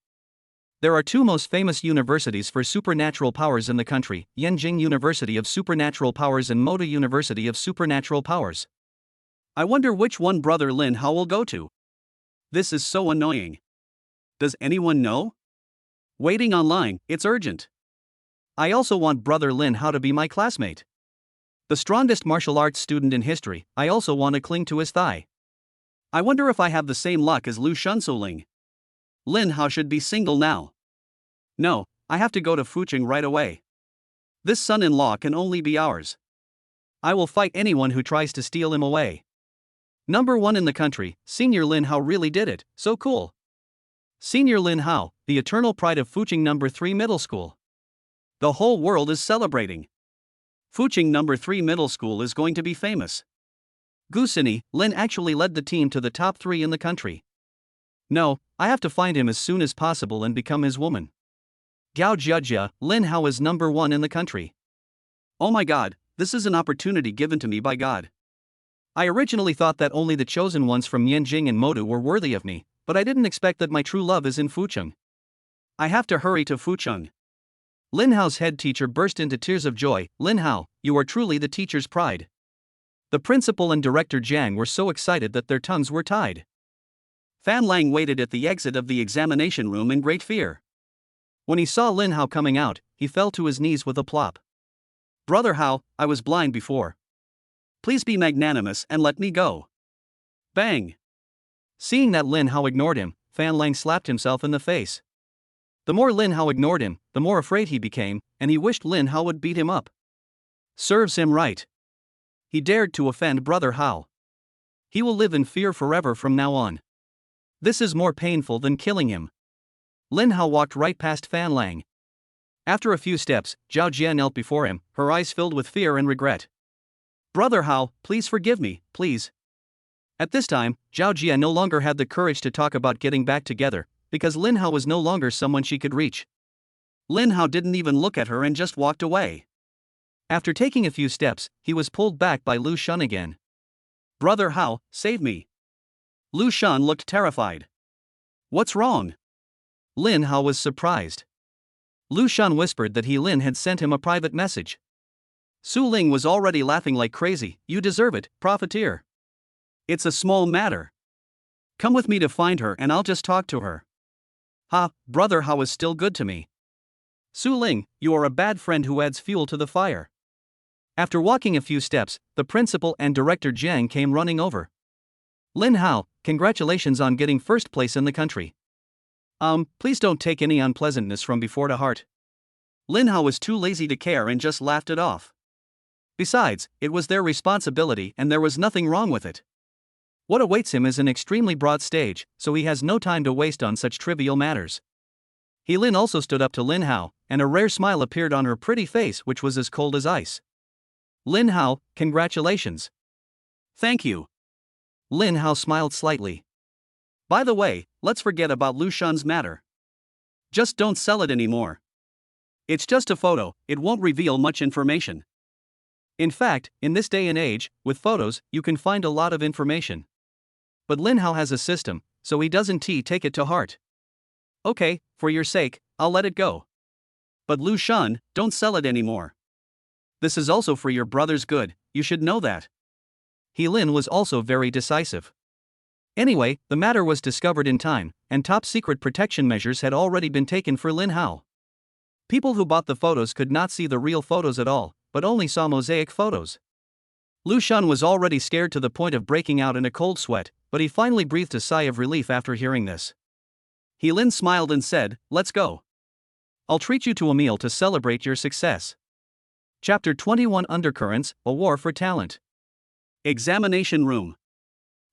There are 2 most famous universities for supernatural powers in the country, Yenjing University of Supernatural Powers and Moda University of Supernatural Powers. I wonder which one brother Lin Hao will go to. This is so annoying. Does anyone know? Waiting online, it's urgent. I also want brother Lin Hao to be my classmate. The strongest martial arts student in history, I also want to cling to his thigh. I wonder if I have the same luck as Lu Shunsuling. Lin Hao should be single now. No, I have to go to Fucheng right away. This son-in-law can only be ours. I will fight anyone who tries to steal him away. Number 1 in the country, Senior Lin Hao really did it, so cool. Senior Lin Hao, the eternal pride of Fucheng number 3 middle school. The whole world is celebrating. Fucheng number 3 middle school is going to be famous. Gusini, Lin actually led the team to the top 3 in the country. No, I have to find him as soon as possible and become his woman. Gao Jiajia, Lin Hao is number 1 in the country. Oh my god, this is an opportunity given to me by God. I originally thought that only the chosen ones from Yenjing and Modu were worthy of me, but I didn't expect that my true love is in Fucheng. I have to hurry to Fucheng. Lin Hao's head teacher burst into tears of joy. Lin Hao, you are truly the teacher's pride. The principal and director Jiang were so excited that their tongues were tied. Fan Lang waited at the exit of the examination room in great fear. When he saw Lin Hao coming out, he fell to his knees with a plop. Brother Hao, I was blind before. Please be magnanimous and let me go. Bang! Seeing that Lin Hao ignored him, Fan Lang slapped himself in the face. The more Lin Hao ignored him, the more afraid he became, and he wished Lin Hao would beat him up. Serves him right. He dared to offend brother Hao. He will live in fear forever from now on. This is more painful than killing him. Lin Hao walked right past Fan Lang. After a few steps, Zhao Jia knelt before him, her eyes filled with fear and regret. Brother Hao, please forgive me, please. At this time, Zhao Jia no longer had the courage to talk about getting back together, because Lin Hao was no longer someone she could reach. Lin Hao didn't even look at her and just walked away. After taking a few steps, he was pulled back by Lu Shun again. Brother Hao, save me. Lu Shun looked terrified. What's wrong? Lin Hao was surprised. Lu Shun whispered that Lin had sent him a private message. Su Ling was already laughing like crazy. You deserve it, profiteer. It's a small matter. Come with me to find her and I'll just talk to her. Ha, brother Hao is still good to me. Su Ling, you are a bad friend who adds fuel to the fire. After walking a few steps, the principal and director Jiang came running over. Lin Hao, congratulations on getting first place in the country. Please don't take any unpleasantness from before to heart. Lin Hao was too lazy to care and just laughed it off. Besides, it was their responsibility and there was nothing wrong with it. What awaits him is an extremely broad stage, so he has no time to waste on such trivial matters. Lin also stood up to Lin Hao, and a rare smile appeared on her pretty face which was as cold as ice. Lin Hao, congratulations. Thank you. Lin Hao smiled slightly. By the way, let's forget about Lu Shun's matter. Just don't sell it anymore. It's just a photo, it won't reveal much information. In fact, in this day and age, with photos, you can find a lot of information. But Lin Hao has a system, so he doesn't take it to heart. Okay, for your sake, I'll let it go. But Lu Shun, don't sell it anymore. This is also for your brother's good, you should know that. Lin was also very decisive. Anyway, the matter was discovered in time, and top-secret protection measures had already been taken for Lin Hao. People who bought the photos could not see the real photos at all, but only saw mosaic photos. Lu Shun was already scared to the point of breaking out in a cold sweat, but he finally breathed a sigh of relief after hearing this. Lin smiled and said, let's go. I'll treat you to a meal to celebrate your success. Chapter 21 Undercurrents, A War for Talent. Examination Room.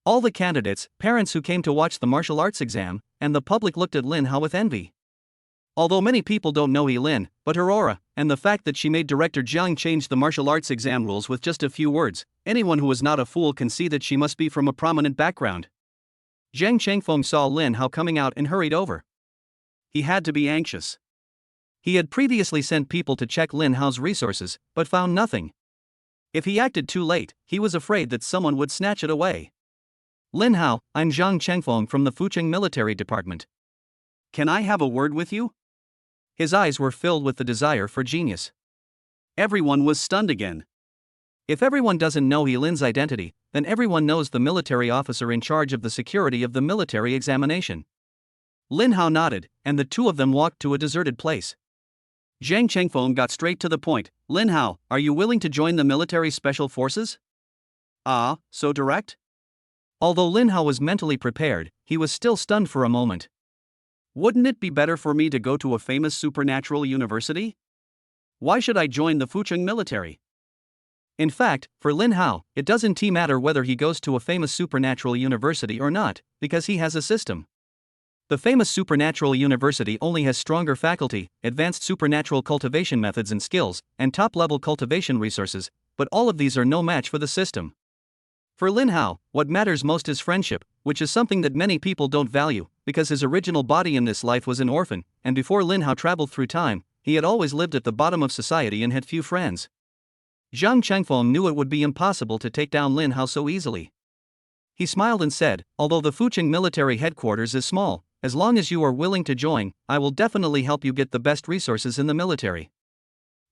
All the candidates, parents who came to watch the martial arts exam, and the public looked at Lin Hao with envy. Although many people don't know Lin, but her aura, and the fact that she made director Jiang change the martial arts exam rules with just a few words, anyone who is not a fool can see that she must be from a prominent background. Zhang Chengfeng saw Lin Hao coming out and hurried over. He had to be anxious. He had previously sent people to check Lin Hao's resources, but found nothing. If he acted too late, he was afraid that someone would snatch it away. Lin Hao, I'm Zhang Chengfeng from the Fucheng Military Department. Can I have a word with you? His eyes were filled with the desire for genius. Everyone was stunned again. If everyone doesn't know Lin's identity, then everyone knows the military officer in charge of the security of the military examination. Lin Hao nodded, and the two of them walked to a deserted place. Zhang Chengfeng got straight to the point. Lin Hao, are you willing to join the military special forces? Ah, so direct? Although Lin Hao was mentally prepared, he was still stunned for a moment. Wouldn't it be better for me to go to a famous supernatural university? Why should I join the Fucheng military? In fact, for Lin Hao, it doesn't matter whether he goes to a famous supernatural university or not, because he has a system. The famous supernatural university only has stronger faculty, advanced supernatural cultivation methods and skills, and top-level cultivation resources, but all of these are no match for the system. For Lin Hao, what matters most is friendship, which is something that many people don't value, because his original body in this life was an orphan, and before Lin Hao traveled through time, he had always lived at the bottom of society and had few friends. Zhang Chengfeng knew it would be impossible to take down Lin Hao so easily. He smiled and said, although the Fucheng military headquarters is small, as long as you are willing to join, I will definitely help you get the best resources in the military.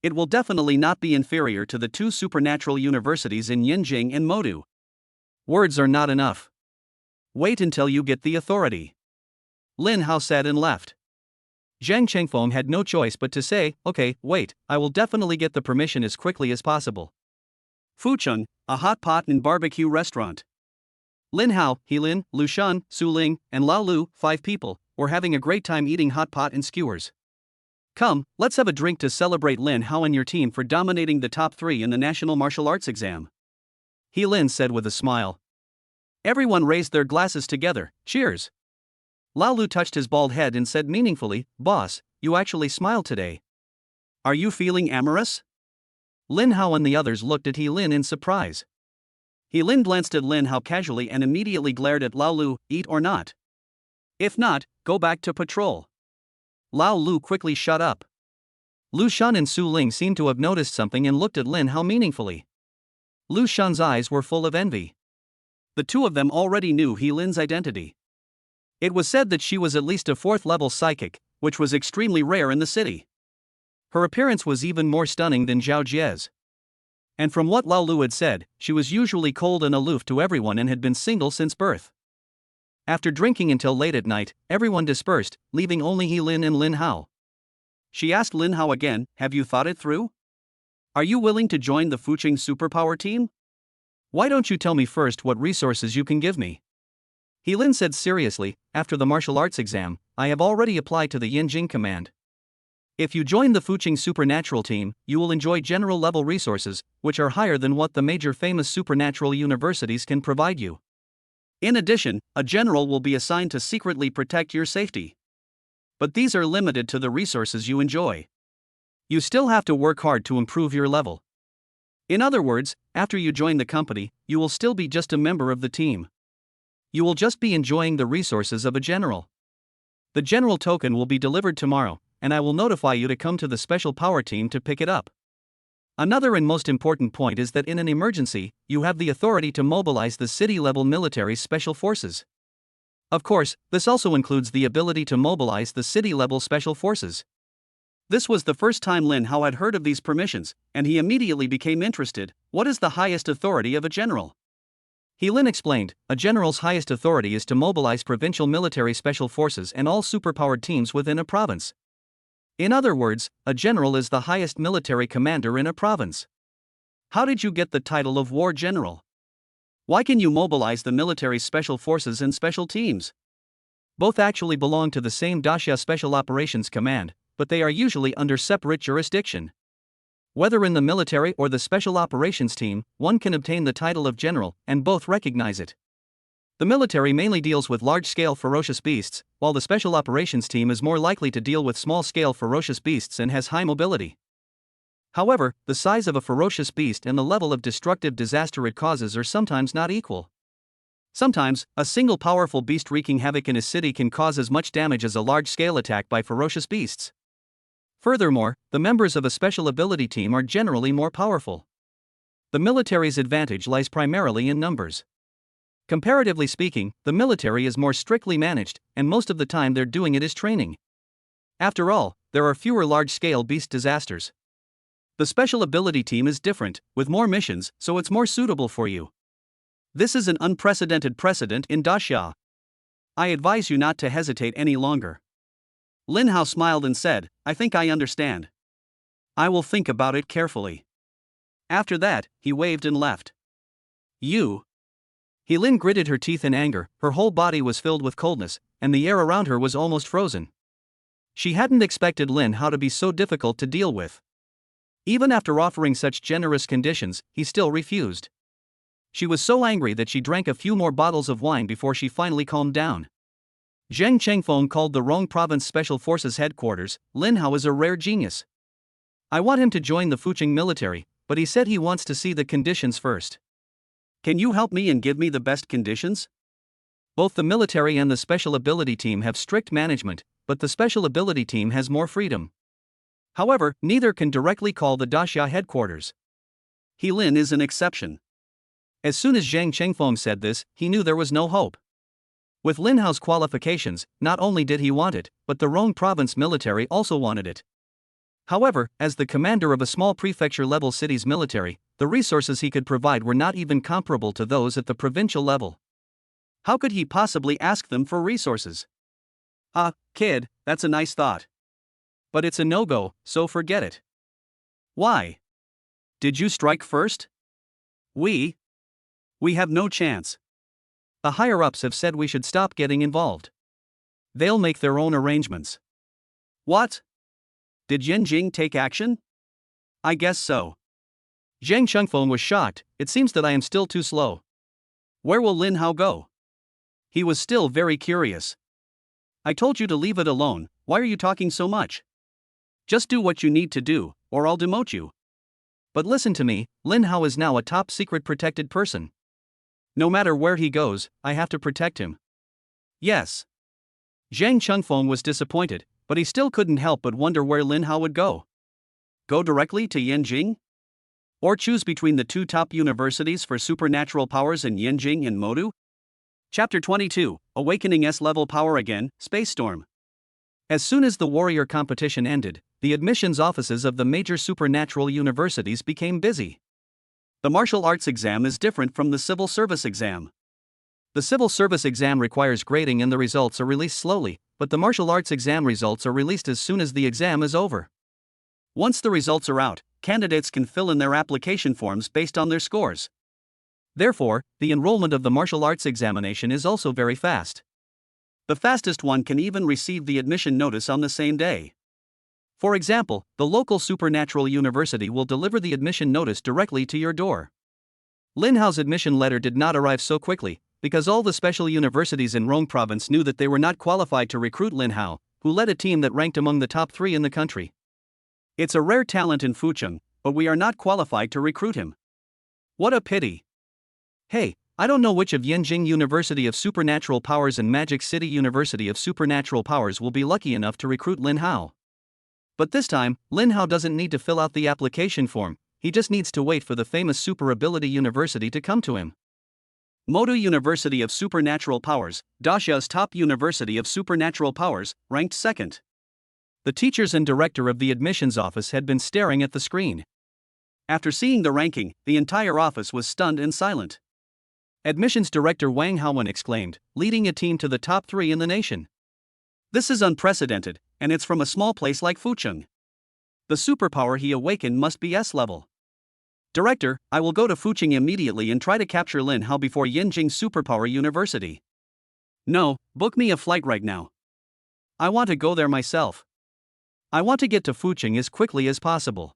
It will definitely not be inferior to the two supernatural universities in Yinjing and Modu. Words are not enough. Wait until you get the authority. Lin Hao said and left. Zhang Chengfeng had no choice but to say, okay, wait, I will definitely get the permission as quickly as possible. Fucheng, a hot pot and barbecue restaurant. Lin Hao, Lin, Lu Shan, Su Ling, and Lao Lu, 5 people, were having a great time eating hot pot and skewers. Come, let's have a drink to celebrate Lin Hao and your team for dominating the top 3 in the national martial arts exam. Lin said with a smile. Everyone raised their glasses together. Cheers. Lao Lu touched his bald head and said meaningfully, Boss, you actually smiled today. Are you feeling amorous? Lin Hao and the others looked at Lin in surprise. Lin glanced at Lin Hao casually and immediately glared at Lao Lu, eat or not? If not, go back to patrol. Lao Lu quickly shut up. Lu Shan and Su Ling seemed to have noticed something and looked at Lin Hao meaningfully. Lu Shan's eyes were full of envy. The two of them already knew Lin's identity. It was said that she was at least a 4th-level psychic, which was extremely rare in the city. Her appearance was even more stunning than Zhao Jie's. And from what Lao Lu had said, she was usually cold and aloof to everyone and had been single since birth. After drinking until late at night, everyone dispersed, leaving only Lin and Lin Hao. She asked Lin Hao again, have you thought it through? Are you willing to join the Fucheng superpower team? Why don't you tell me first what resources you can give me? Lin said seriously, after the martial arts exam, I have already applied to the Yinjing command. If you join the Fucheng supernatural team, you will enjoy general-level resources, which are higher than what the major famous supernatural universities can provide you. In addition, a general will be assigned to secretly protect your safety. But these are limited to the resources you enjoy. You still have to work hard to improve your level. In other words, after you join the company, you will still be just a member of the team. You will just be enjoying the resources of a general. The general token will be delivered tomorrow, and I will notify you to come to the special power team to pick it up. Another and most important point is that in an emergency, you have the authority to mobilize the city-level military special forces. Of course, this also includes the ability to mobilize the city-level special forces. This was the first time Lin Hao had heard of these permissions, and he immediately became interested. What is the highest authority of a general? Lin explained, a general's highest authority is to mobilize provincial military special forces and all superpowered teams within a province. In other words, a general is the highest military commander in a province. How did you get the title of war general? Why can you mobilize the military special forces and special teams? Both actually belong to the same Daxia Special Operations Command, but they are usually under separate jurisdiction. Whether in the military or the special operations team, one can obtain the title of general, and both recognize it. The military mainly deals with large-scale ferocious beasts, while the special operations team is more likely to deal with small-scale ferocious beasts and has high mobility. However, the size of a ferocious beast and the level of destructive disaster it causes are sometimes not equal. Sometimes, a single powerful beast wreaking havoc in a city can cause as much damage as a large-scale attack by ferocious beasts. Furthermore, the members of a special ability team are generally more powerful. The military's advantage lies primarily in numbers. Comparatively speaking, the military is more strictly managed, and most of the time they're doing it as training. After all, there are fewer large-scale beast disasters. The special ability team is different, with more missions, so it's more suitable for you. This is an unprecedented precedent in Daxia. I advise you not to hesitate any longer. Lin Hao smiled and said, I think I understand. I will think about it carefully. After that, he waved and left. You. Lin gritted her teeth in anger, her whole body was filled with coldness, and the air around her was almost frozen. She hadn't expected Lin Hao to be so difficult to deal with. Even after offering such generous conditions, he still refused. She was so angry that she drank a few more bottles of wine before she finally calmed down. Zheng Chengfeng called the Rong Province Special Forces headquarters. Lin Hao is a rare genius. I want him to join the Fucheng military, but he said he wants to see the conditions first. Can you help me and give me the best conditions? Both the military and the special ability team have strict management, but the special ability team has more freedom. However, neither can directly call the Daxia headquarters. Lin is an exception. As soon as Zhang Chengfeng said this, he knew there was no hope. With Lin Hao's qualifications, not only did he want it, but the Rong province military also wanted it. However, as the commander of a small prefecture-level city's military, the resources he could provide were not even comparable to those at the provincial level. How could he possibly ask them for resources? Kid, that's a nice thought. But it's a no-go, so forget it. Why? Did you strike first? We have no chance. The higher-ups have said we should stop getting involved. They'll make their own arrangements. What? Did Yanjing take action? I guess so. Zhang Chengfeng was shocked. It seems that I am still too slow. Where will Lin Hao go? He was still very curious. I told you to leave it alone, why are you talking so much? Just do what you need to do, or I'll demote you. But listen to me, Lin Hao is now a top-secret protected person. No matter where he goes, I have to protect him. Yes. Zhang Chengfeng was disappointed, but he still couldn't help but wonder where Lin Hao would go. Go directly to Yanjing? Or choose between the two top universities for supernatural powers in Yanjing and Modu? Chapter 22, Awakening S-Level Power Again, Space Storm. As soon as the warrior competition ended, the admissions offices of the major supernatural universities became busy. The martial arts exam is different from the civil service exam. The civil service exam requires grading and the results are released slowly, but the martial arts exam results are released as soon as the exam is over. Once the results are out, candidates can fill in their application forms based on their scores. Therefore, the enrollment of the martial arts examination is also very fast. The fastest one can even receive the admission notice on the same day. For example, the local supernatural university will deliver the admission notice directly to your door. Lin Hao's admission letter did not arrive so quickly, because all the special universities in Rong province knew that they were not qualified to recruit Lin Hao, who led a team that ranked among the top 3 in the country. It's a rare talent in Fucheng, but we are not qualified to recruit him. What a pity. Hey, I don't know which of Yanjing University of Supernatural Powers and Magic City University of Supernatural Powers will be lucky enough to recruit Lin Hao. But this time, Lin Hao doesn't need to fill out the application form, he just needs to wait for the famous Super Ability University to come to him. Modu University of Supernatural Powers, Daxia's top university of supernatural powers, ranked second. The teachers and director of the admissions office had been staring at the screen. After seeing the ranking, the entire office was stunned and silent. Admissions director Wang Haowen exclaimed, leading a team to the top 3 in the nation. This is unprecedented, and it's from a small place like Fucheng. The superpower he awakened must be S-level. Director, I will go to Fucheng immediately and try to capture Lin Hao before Yanjing Superpower University. No, book me a flight right now. I want to go there myself. I want to get to Fucheng as quickly as possible.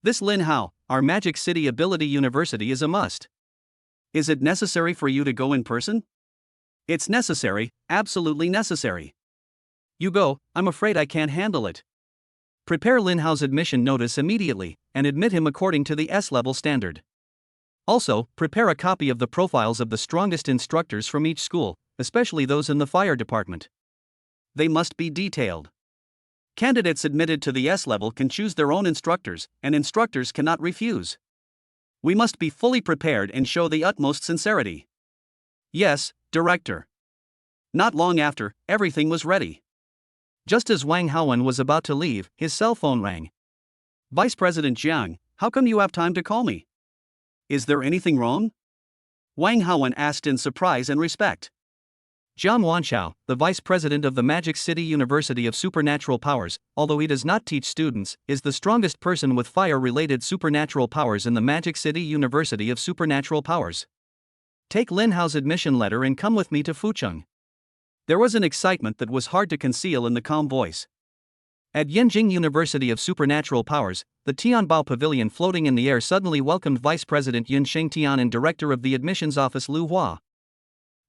This Lin Hao, our Magic City Ability University, is a must. Is it necessary for you to go in person? It's necessary, absolutely necessary. You go, I'm afraid I can't handle it. Prepare Lin Hao's admission notice immediately, and admit him according to the S-level standard. Also, prepare a copy of the profiles of the strongest instructors from each school, especially those in the fire department. They must be detailed. Candidates admitted to the S-level can choose their own instructors, and instructors cannot refuse. We must be fully prepared and show the utmost sincerity. Yes, Director. Not long after, everything was ready. Just as Wang Haowen was about to leave, his cell phone rang. Vice President Jiang, how come you have time to call me? Is there anything wrong? Wang Haowen asked in surprise and respect. Jiang Wanshao, the vice president of the Magic City University of Supernatural Powers, although he does not teach students, is the strongest person with fire-related supernatural powers in the Magic City University of Supernatural Powers. Take Lin Hao's admission letter and come with me to Fucheng. There was an excitement that was hard to conceal in the calm voice. At Yanjing University of Supernatural Powers, the Tianbao Pavilion floating in the air suddenly welcomed Vice President Yin Shengtian and Director of the Admissions Office Lu Hua.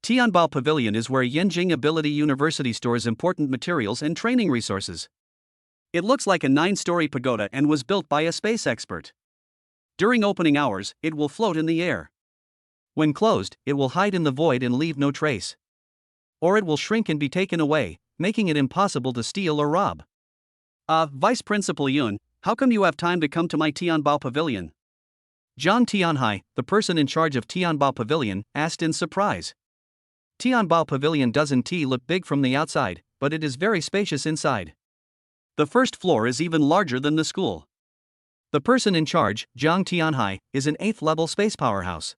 Tianbao Pavilion is where Yanjing Ability University stores important materials and training resources. It looks like a 9-story pagoda and was built by a space expert. During opening hours, it will float in the air. When closed, it will hide in the void and leave no trace. Or it will shrink and be taken away, making it impossible to steal or rob. Vice Principal Yun, how come you have time to come to my Tianbao Pavilion? Zhang Tianhai, the person in charge of Tianbao Pavilion, asked in surprise. Tianbao Pavilion doesn't look big from the outside, but it is very spacious inside. The first floor is even larger than the school. The person in charge, Zhang Tianhai, is an 8th-level space powerhouse.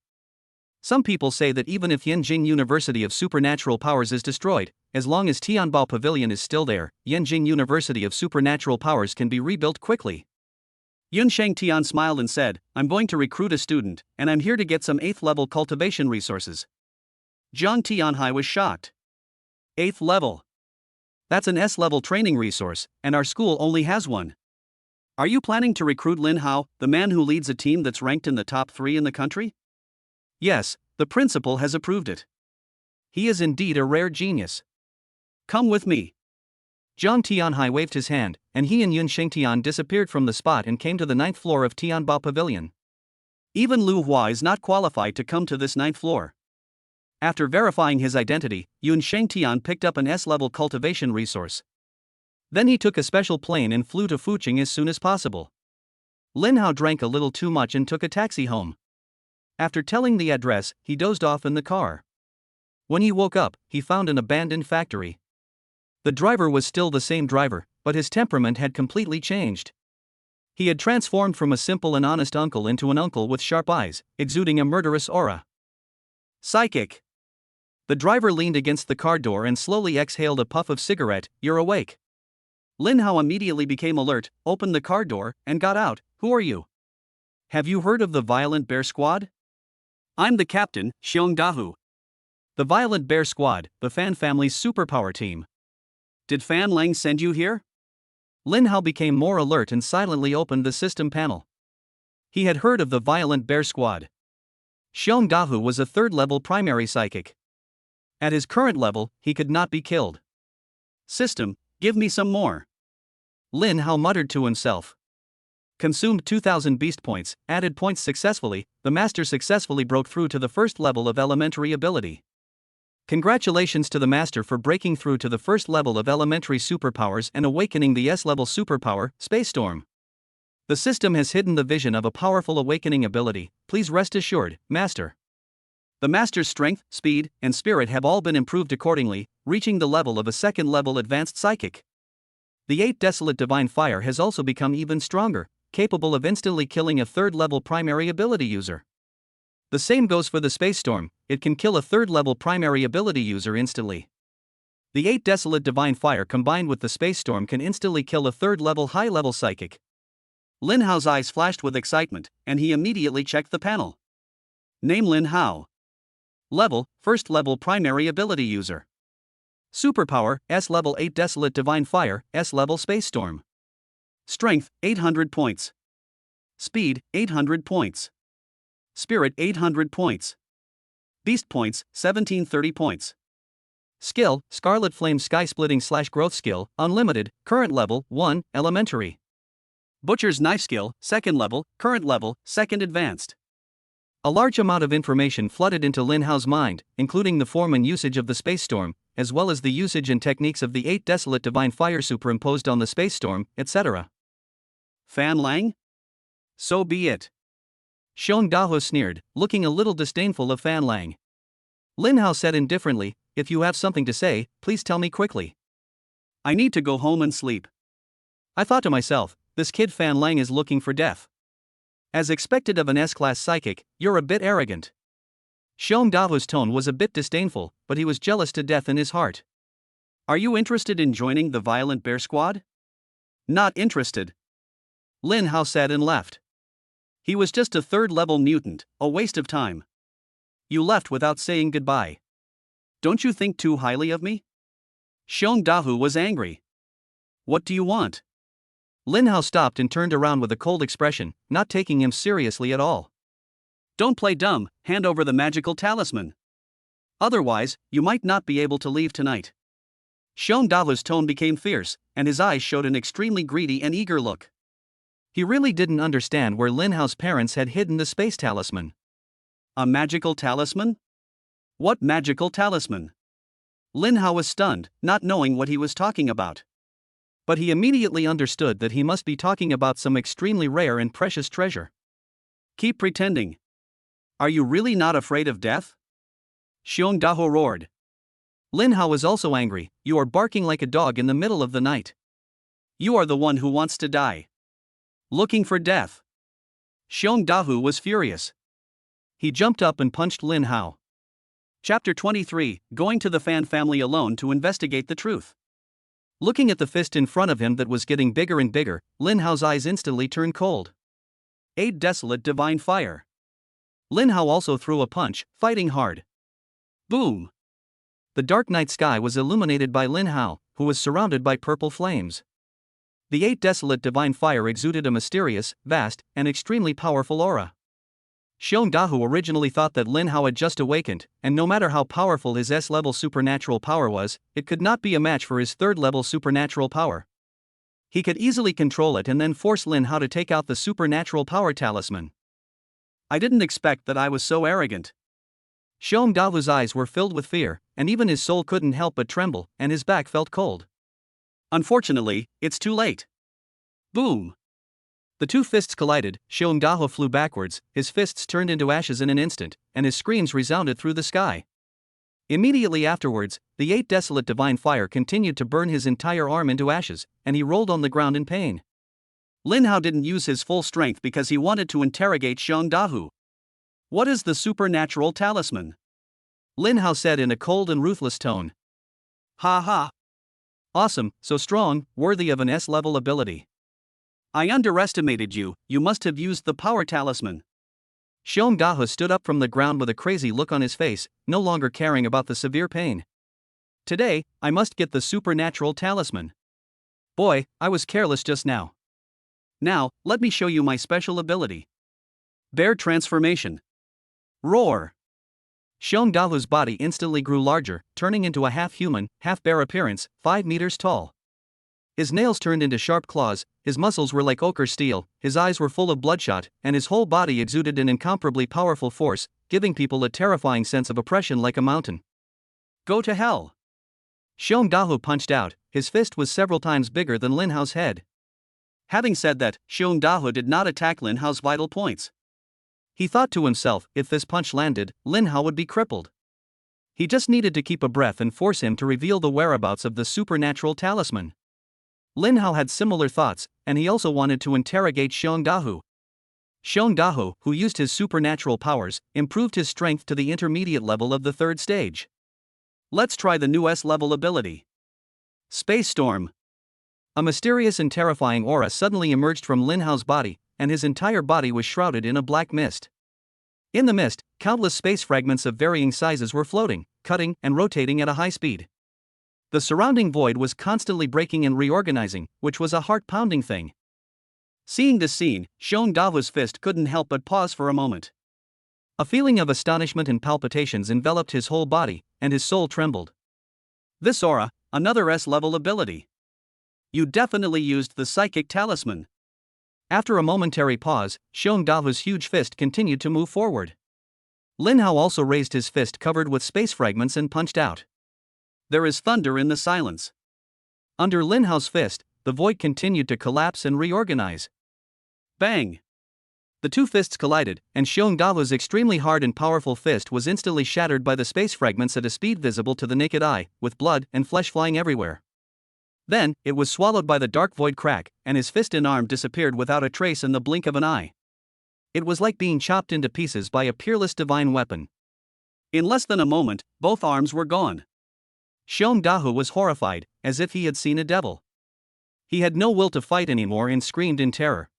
Some people say that even if Yanjing University of Supernatural Powers is destroyed, as long as Tianbao Pavilion is still there, Yanjing University of Supernatural Powers can be rebuilt quickly. Yun Shengtian smiled and said, I'm going to recruit a student, and I'm here to get some 8th-level cultivation resources. Zhang Tianhai was shocked. 8th level. That's an S-level training resource, and our school only has one. Are you planning to recruit Lin Hao, the man who leads a team that's ranked in the top 3 in the country? Yes, the principal has approved it. He is indeed a rare genius. Come with me. Zhang Tianhai waved his hand, and he and Yun Shengtian disappeared from the spot and came to the 9th floor of Tianbao Pavilion. Even Lu Hua is not qualified to come to this 9th floor. After verifying his identity, Yun Shengtian picked up an S-level cultivation resource. Then he took a special plane and flew to Fucheng as soon as possible. Lin Hao drank a little too much and took a taxi home. After telling the address, he dozed off in the car. When he woke up, he found an abandoned factory. The driver was still the same driver, but his temperament had completely changed. He had transformed from a simple and honest uncle into an uncle with sharp eyes, exuding a murderous aura. Psychic. The driver leaned against the car door and slowly exhaled a puff of cigarette. You're awake. Lin Hao immediately became alert, opened the car door, and got out. Who are you? Have you heard of the Violent Bear Squad? I'm the captain, Xiong Dahu. The Violent Bear Squad, the Fan family's superpower team. Did Fan Lang send you here? Lin Hao became more alert and silently opened the system panel. He had heard of the Violent Bear Squad. Xiong Dahu was a 3rd-level primary psychic. At his current level, he could not be killed. System, give me some more. Lin Hao muttered to himself. Consumed 2,000 beast points, added points successfully, the master successfully broke through to the 1st level of elementary ability. Congratulations to the master for breaking through to the 1st level of elementary superpowers and awakening the S-level superpower, Space Storm. The system has hidden the vision of a powerful awakening ability, please rest assured, master. The master's strength, speed, and spirit have all been improved accordingly, reaching the level of a 2nd-level advanced psychic. The 8 Desolate Divine Fire has also become even stronger, capable of instantly killing a 3rd-level primary ability user. The same goes for the Space Storm, it can kill a 3rd-level primary ability user instantly. The 8 Desolate Divine Fire combined with the Space Storm can instantly kill a 3rd-level high-level psychic. Lin Hao's eyes flashed with excitement, and he immediately checked the panel. Name Lin Hao. Level, 1st level primary ability user. Superpower, S-level 8 Desolate Divine Fire, S-level Space Storm. Strength, 800 points. Speed, 800 points. Spirit, 800 points. Beast points, 1730 points. Skill, Scarlet Flame Sky Splitting / Growth Skill, Unlimited, Current Level, 1, Elementary. Butcher's Knife Skill, 2nd Level, Current Level, 2nd Advanced. A large amount of information flooded into Lin Hao's mind, including the form and usage of the Space Storm, as well as the usage and techniques of the 8 Desolate Divine Fire superimposed on the Space Storm, etc. Fan Lang? So be it. Xiong Dahou sneered, looking a little disdainful of Fan Lang. Lin Hao said indifferently, "If you have something to say, please tell me quickly. I need to go home and sleep." I thought to myself, this kid Fan Lang is looking for death. As expected of an S-class psychic, you're a bit arrogant. Xiong Dahou's tone was a bit disdainful, but he was jealous to death in his heart. Are you interested in joining the Violent Bear Squad? Not interested. Lin Hao said and left. He was just a 3rd-level mutant, a waste of time. You left without saying goodbye. Don't you think too highly of me? Xiong Dahou was angry. What do you want? Lin Hao stopped and turned around with a cold expression, not taking him seriously at all. Don't play dumb, hand over the magical talisman. Otherwise, you might not be able to leave tonight. Xiong Dahou's tone became fierce, and his eyes showed an extremely greedy and eager look. He really didn't understand where Lin Hao's parents had hidden the space talisman. A magical talisman? What magical talisman? Lin Hao was stunned, not knowing what he was talking about. But he immediately understood that he must be talking about some extremely rare and precious treasure. Keep pretending. Are you really not afraid of death? Xiong Dahou roared. Lin Hao was also angry. You are barking like a dog in the middle of the night. You are the one who wants to die. Looking for death. Xiong Dahou was furious. He jumped up and punched Lin Hao. Chapter 23, Going to the Fan family alone to investigate the truth. Looking at the fist in front of him that was getting bigger and bigger, Lin Hao's eyes instantly turned cold. 8 Desolate Divine Fire. Lin Hao also threw a punch, fighting hard. Boom! The dark night sky was illuminated by Lin Hao, who was surrounded by purple flames. The 8 Desolate Divine Fire exuded a mysterious, vast, and extremely powerful aura. Xiong Dahou originally thought that Lin Hao had just awakened, and no matter how powerful his S-level supernatural power was, it could not be a match for his 3rd-level supernatural power. He could easily control it and then force Lin Hao to take out the supernatural power talisman. I didn't expect that I was so arrogant. Xiong Dahou's eyes were filled with fear, and even his soul couldn't help but tremble, and his back felt cold. Unfortunately, it's too late. Boom! The two fists collided, Xiong Dahou flew backwards, his fists turned into ashes in an instant, and his screams resounded through the sky. Immediately afterwards, the 8 Desolate Divine Fire continued to burn his entire arm into ashes, and he rolled on the ground in pain. Lin Hao didn't use his full strength because he wanted to interrogate Xiong Dahou. What is the supernatural talisman? Lin Hao said in a cold and ruthless tone. Ha ha! Awesome, so strong, worthy of an S-level ability. I underestimated you, you must have used the power talisman. Xiong Dahou stood up from the ground with a crazy look on his face, no longer caring about the severe pain. Today, I must get the supernatural talisman. Boy, I was careless just now. Now, let me show you my special ability. Bear transformation. Roar! Xiong Dahou's body instantly grew larger, turning into a half-human, half-bear appearance, 5 meters tall. His nails turned into sharp claws, his muscles were like ochre steel, his eyes were full of bloodshot, and his whole body exuded an incomparably powerful force, giving people a terrifying sense of oppression like a mountain. Go to hell! Xiong Dahou punched out, his fist was several times bigger than Lin Hao's head. Having said that, Xiong Dahou did not attack Lin Hao's vital points. He thought to himself, if this punch landed, Lin Hao would be crippled. He just needed to keep a breath and force him to reveal the whereabouts of the supernatural talisman. Lin Hao had similar thoughts, and he also wanted to interrogate Xiong Dahou. Xiong Dahou, who used his supernatural powers, improved his strength to the intermediate level of the 3rd stage. Let's try the new S-level ability. Space Storm. A mysterious and terrifying aura suddenly emerged from Lin Hao's body, and his entire body was shrouded in a black mist. In the mist, countless space fragments of varying sizes were floating, cutting, and rotating at a high speed. The surrounding void was constantly breaking and reorganizing, which was a heart-pounding thing. Seeing this scene, Xiong Dahu's fist couldn't help but pause for a moment. A feeling of astonishment and palpitations enveloped his whole body, and his soul trembled. This aura, another S-level ability. You definitely used the psychic talisman. After a momentary pause, Xiong Dahu's huge fist continued to move forward. Lin Hao also raised his fist covered with space fragments and punched out. There is thunder in the silence. Under Lin Hao's fist, the void continued to collapse and reorganize. Bang! The two fists collided, and Xiong Dahu's extremely hard and powerful fist was instantly shattered by the space fragments at a speed visible to the naked eye, with blood and flesh flying everywhere. Then, it was swallowed by the dark void crack, and his fist and arm disappeared without a trace in the blink of an eye. It was like being chopped into pieces by a peerless divine weapon. In less than a moment, both arms were gone. Xiong Dahu was horrified, as if he had seen a devil. He had no will to fight anymore and screamed in terror.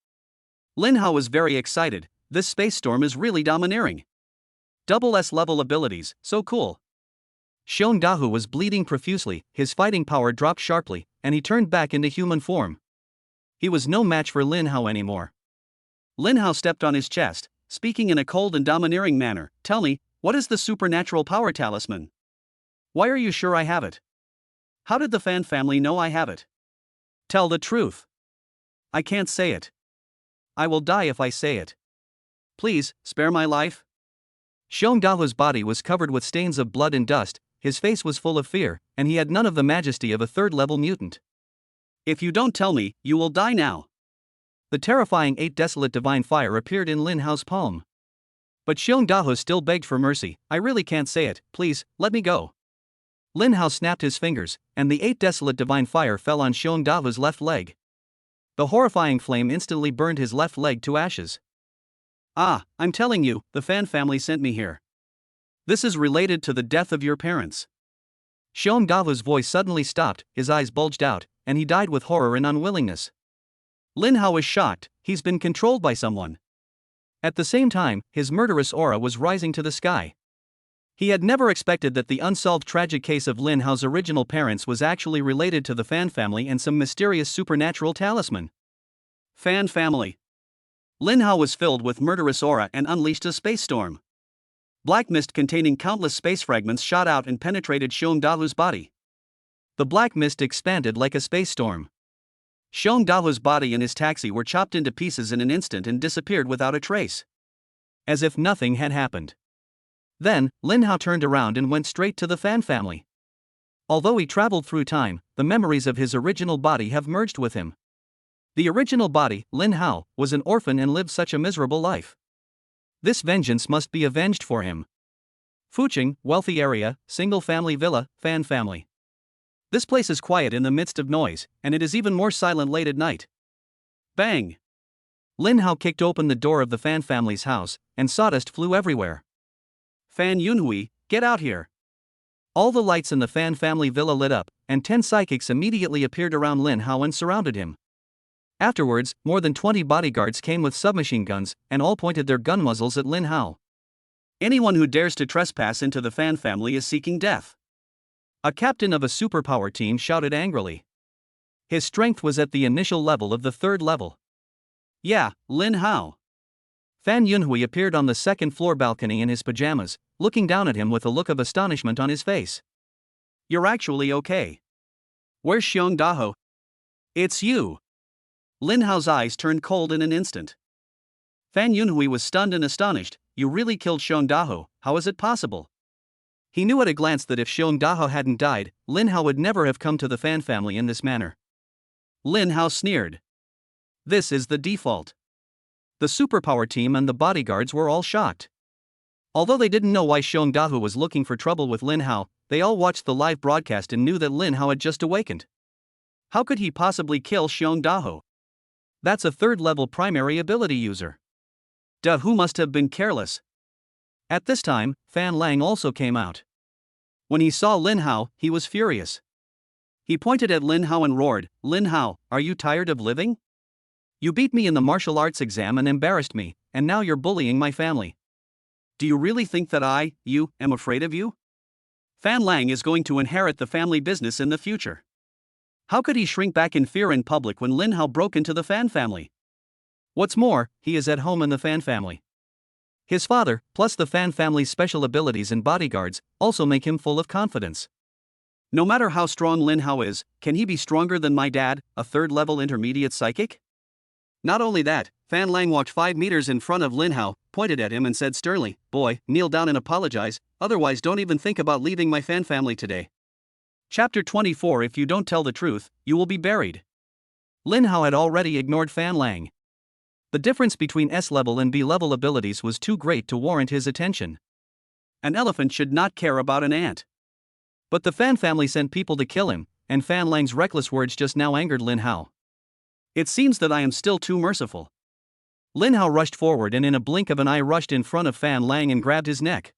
Lin Hao was very excited. This space storm is really domineering. Double S-level abilities, so cool. Xiong Dahu was bleeding profusely, his fighting power dropped sharply, and he turned back into human form. He was no match for Lin Hao anymore. Lin Hao stepped on his chest, speaking in a cold and domineering manner. Tell me, what is the supernatural power talisman? Why are you sure I have it? How did the Fan family know I have it? Tell the truth. I can't say it. I will die if I say it. Please, spare my life. Xiong Dahu's body was covered with stains of blood and dust, his face was full of fear, and he had none of the majesty of a third-level mutant. If you don't tell me, you will die now. The terrifying 8 Desolate Divine Fire appeared in Lin Hao's palm. But Xiong Dahu still begged for mercy. I really can't say it, please, let me go. Lin Hao snapped his fingers, and the 8 Desolate Divine Fire fell on Xiong Dahu's left leg. The horrifying flame instantly burned his left leg to ashes. Ah, I'm telling you, the Fan family sent me here. This is related to the death of your parents. Xiong Dahu's voice suddenly stopped, his eyes bulged out, and he died with horror and unwillingness. Lin Hao was shocked. He's been controlled by someone. At the same time, his murderous aura was rising to the sky. He had never expected that the unsolved tragic case of Lin Hao's original parents was actually related to the Fan family and some mysterious supernatural talisman. Fan family. Lin Hao was filled with murderous aura and unleashed a space storm. Black mist containing countless space fragments shot out and penetrated Xiong Dahu's body. The black mist expanded like a space storm. Xiong Dahu's body and his taxi were chopped into pieces in an instant and disappeared without a trace. As if nothing had happened. Then, Lin Hao turned around and went straight to the Fan family. Although he traveled through time, the memories of his original body have merged with him. The original body, Lin Hao, was an orphan and lived such a miserable life. This vengeance must be avenged for him. Fucheng, wealthy area, single-family villa, Fan family. This place is quiet in the midst of noise, and it is even more silent late at night. Bang! Lin Hao kicked open the door of the Fan family's house, and sawdust flew everywhere. Fan Yunhui, get out here. All the lights in the Fan family villa lit up, and 10 psychics immediately appeared around Lin Hao and surrounded him. Afterwards, more than 20 bodyguards came with submachine guns, and all pointed their gun muzzles at Lin Hao. Anyone who dares to trespass into the Fan family is seeking death. A captain of a superpower team shouted angrily. His strength was at the initial level of the 3rd level. Yeah, Lin Hao. Fan Yunhui appeared on the 2nd floor balcony in his pajamas, looking down at him with a look of astonishment on his face. You're actually okay. Where's Xiong Dahu? It's you. Lin Hao's eyes turned cold in an instant. Fan Yunhui was stunned and astonished. You really killed Xiong Dahu, how is it possible? He knew at a glance that if Xiong Dahu hadn't died, Lin Hao would never have come to the Fan family in this manner. Lin Hao sneered. This is the default. The superpower team and the bodyguards were all shocked. Although they didn't know why Xiong Dahu was looking for trouble with Lin Hao, they all watched the live broadcast and knew that Lin Hao had just awakened. How could he possibly kill Xiong Dahu? That's a 3rd-level primary ability user. Dahu must have been careless. At this time, Fan Lang also came out. When he saw Lin Hao, he was furious. He pointed at Lin Hao and roared, Lin Hao, are you tired of living? You beat me in the martial arts exam and embarrassed me, and now you're bullying my family. Do you really think that I, you, am afraid of you? Fan Lang is going to inherit the family business in the future. How could he shrink back in fear in public when Lin Hao broke into the Fan family? What's more, he is at home in the Fan family. His father, plus the Fan family's special abilities and bodyguards, also make him full of confidence. No matter how strong Lin Hao is, can he be stronger than my dad, a third-level intermediate psychic? Not only that, Fan Lang walked 5 meters in front of Lin Hao, pointed at him and said sternly, "Boy, kneel down and apologize, otherwise don't even think about leaving my Fan family today." Chapter 24. If you don't tell the truth, you will be buried. Lin Hao had already ignored Fan Lang. The difference between S-level and B-level abilities was too great to warrant his attention. An elephant should not care about an ant. But the Fan family sent people to kill him, and Fan Lang's reckless words just now angered Lin Hao. It seems that I am still too merciful. Lin Hao rushed forward and in a blink of an eye rushed in front of Fan Lang and grabbed his neck.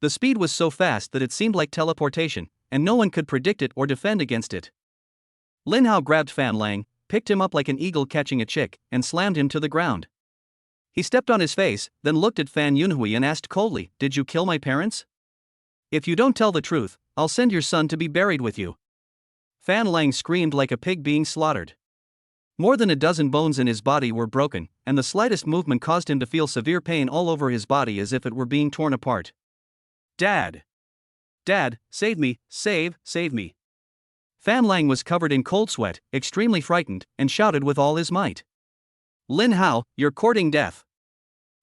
The speed was so fast that it seemed like teleportation, and no one could predict it or defend against it. Lin Hao grabbed Fan Lang, picked him up like an eagle catching a chick, and slammed him to the ground. He stepped on his face, then looked at Fan Yunhui and asked coldly, "Did you kill my parents? If you don't tell the truth, I'll send your son to be buried with you." Fan Lang screamed like a pig being slaughtered. More than a dozen bones in his body were broken, and the slightest movement caused him to feel severe pain all over his body as if it were being torn apart. "Dad! Dad, save me, save me." Fan Lang was covered in cold sweat, extremely frightened, and shouted with all his might. "Lin Hao, you're courting death.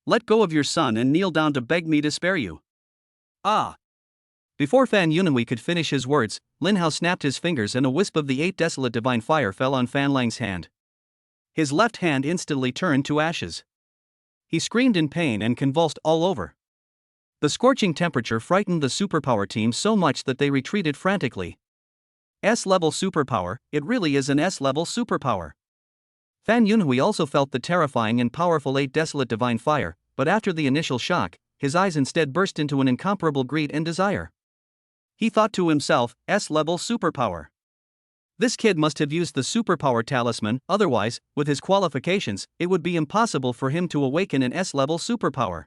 Let go of your son and kneel down to beg me to spare you." "Ah!" Before Fan Yunhui could finish his words, Lin Hao snapped his fingers and a wisp of the 8 Desolate Divine Fire fell on Fan Lang's hand. His left hand instantly turned to ashes. He screamed in pain and convulsed all over. The scorching temperature frightened the superpower team so much that they retreated frantically. S-level superpower, it really is an S-level superpower. Fan Yunhui also felt the terrifying and powerful 8 Desolate Divine Fire, but after the initial shock, his eyes instead burst into an incomparable greed and desire. He thought to himself, S-level superpower. This kid must have used the superpower talisman, otherwise, with his qualifications, it would be impossible for him to awaken an S-level superpower.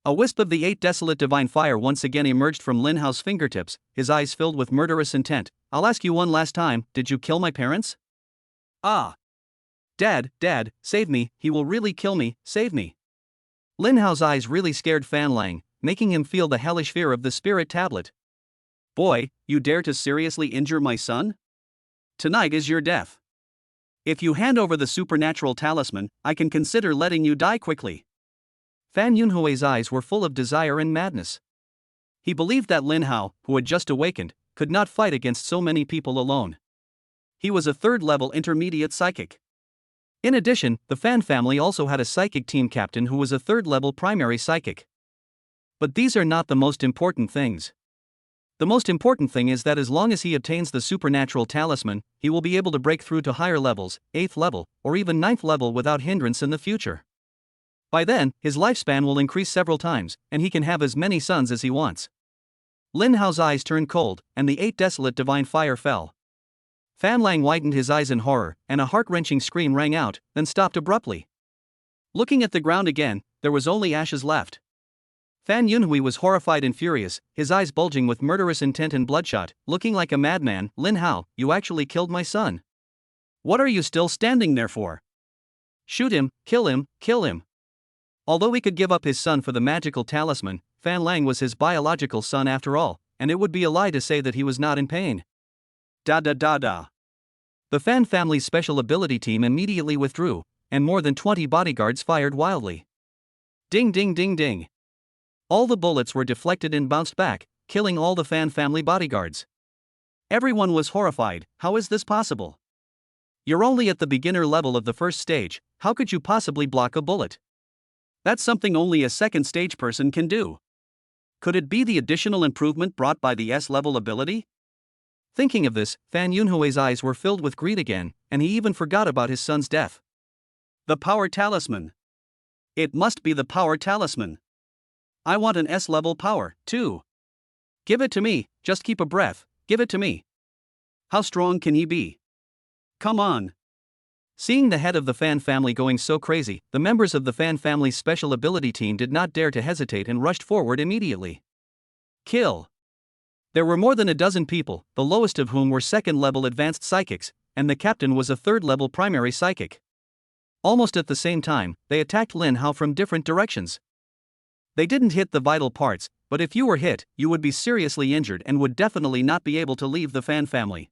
A wisp of the 8 Desolate Divine Fire once again emerged from Lin Hao's fingertips, his eyes filled with murderous intent. "I'll ask you one last time, did you kill my parents?" "Ah! Dad, save me, he will really kill me, save me." Lin Hao's eyes really scared Fan Lang, making him feel the hellish fear of the spirit tablet. "Boy, you dare to seriously injure my son? Tonight is your death. If you hand over the supernatural talisman, I can consider letting you die quickly." Fan Yunhui's eyes were full of desire and madness. He believed that Lin Hao, who had just awakened, could not fight against so many people alone. He was a third-level intermediate psychic. In addition, the Fan family also had a psychic team captain who was a third-level primary psychic. But these are not the most important things. The most important thing is that as long as he obtains the supernatural talisman, he will be able to break through to higher levels, 8th level, or even 9th level without hindrance in the future. By then, his lifespan will increase several times, and he can have as many sons as he wants. Lin Hao's eyes turned cold, and the 8 Desolate Divine Fire fell. Fan Lang widened his eyes in horror, and a heart-wrenching scream rang out, then stopped abruptly. Looking at the ground again, there was only ashes left. Fan Yunhui was horrified and furious, his eyes bulging with murderous intent and bloodshot, looking like a madman. "Lin Hao, you actually killed my son. What are you still standing there for? Shoot him, kill him, kill him." Although he could give up his son for the magical talisman, Fan Lang was his biological son after all, and it would be a lie to say that he was not in pain. Da. The Fan family's special ability team immediately withdrew, and more than 20 bodyguards fired wildly. Ding ding ding ding. All the bullets were deflected and bounced back, killing all the Fan family bodyguards. Everyone was horrified. How is this possible? You're only at the beginner level of the first stage, how could you possibly block a bullet? That's something only a second stage person can do. Could it be the additional improvement brought by the S-level ability? Thinking of this, Fan Yunhui's eyes were filled with greed again, and he even forgot about his son's death. The power talisman. It must be the power talisman. I want an S-level power, too. Give it to me, just keep a breath, give it to me. How strong can he be? Come on. Seeing the head of the Fan family going so crazy, the members of the Fan family's special ability team did not dare to hesitate and rushed forward immediately. Kill. There were more than a dozen people, the lowest of whom were second-level advanced psychics, and the captain was a third-level primary psychic. Almost at the same time, they attacked Lin Hao from different directions. They didn't hit the vital parts, but if you were hit, you would be seriously injured and would definitely not be able to leave the Fan family.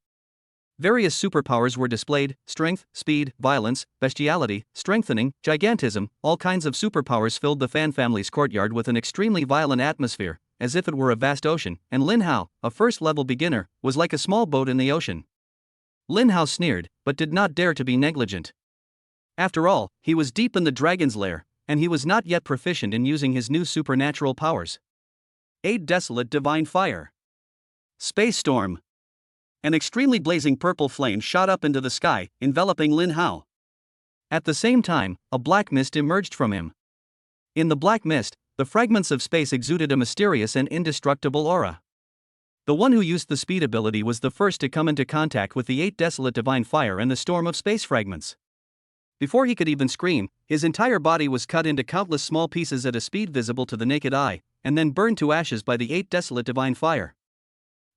Various superpowers were displayed: strength, speed, violence, bestiality, strengthening, gigantism. All kinds of superpowers filled the Fan family's courtyard with an extremely violent atmosphere, as if it were a vast ocean, and Lin Hao, a first-level beginner, was like a small boat in the ocean. Lin Hao sneered, but did not dare to be negligent. After all, he was deep in the dragon's lair, and he was not yet proficient in using his new supernatural powers. 8 Desolate Divine Fire. Space Storm. An extremely blazing purple flame shot up into the sky, enveloping Lin Hao. At the same time, a black mist emerged from him. In the black mist, the fragments of space exuded a mysterious and indestructible aura. The one who used the speed ability was the first to come into contact with the 8 Desolate Divine Fire and the storm of space fragments. Before he could even scream, his entire body was cut into countless small pieces at a speed visible to the naked eye, and then burned to ashes by the 8 Desolate Divine Fire.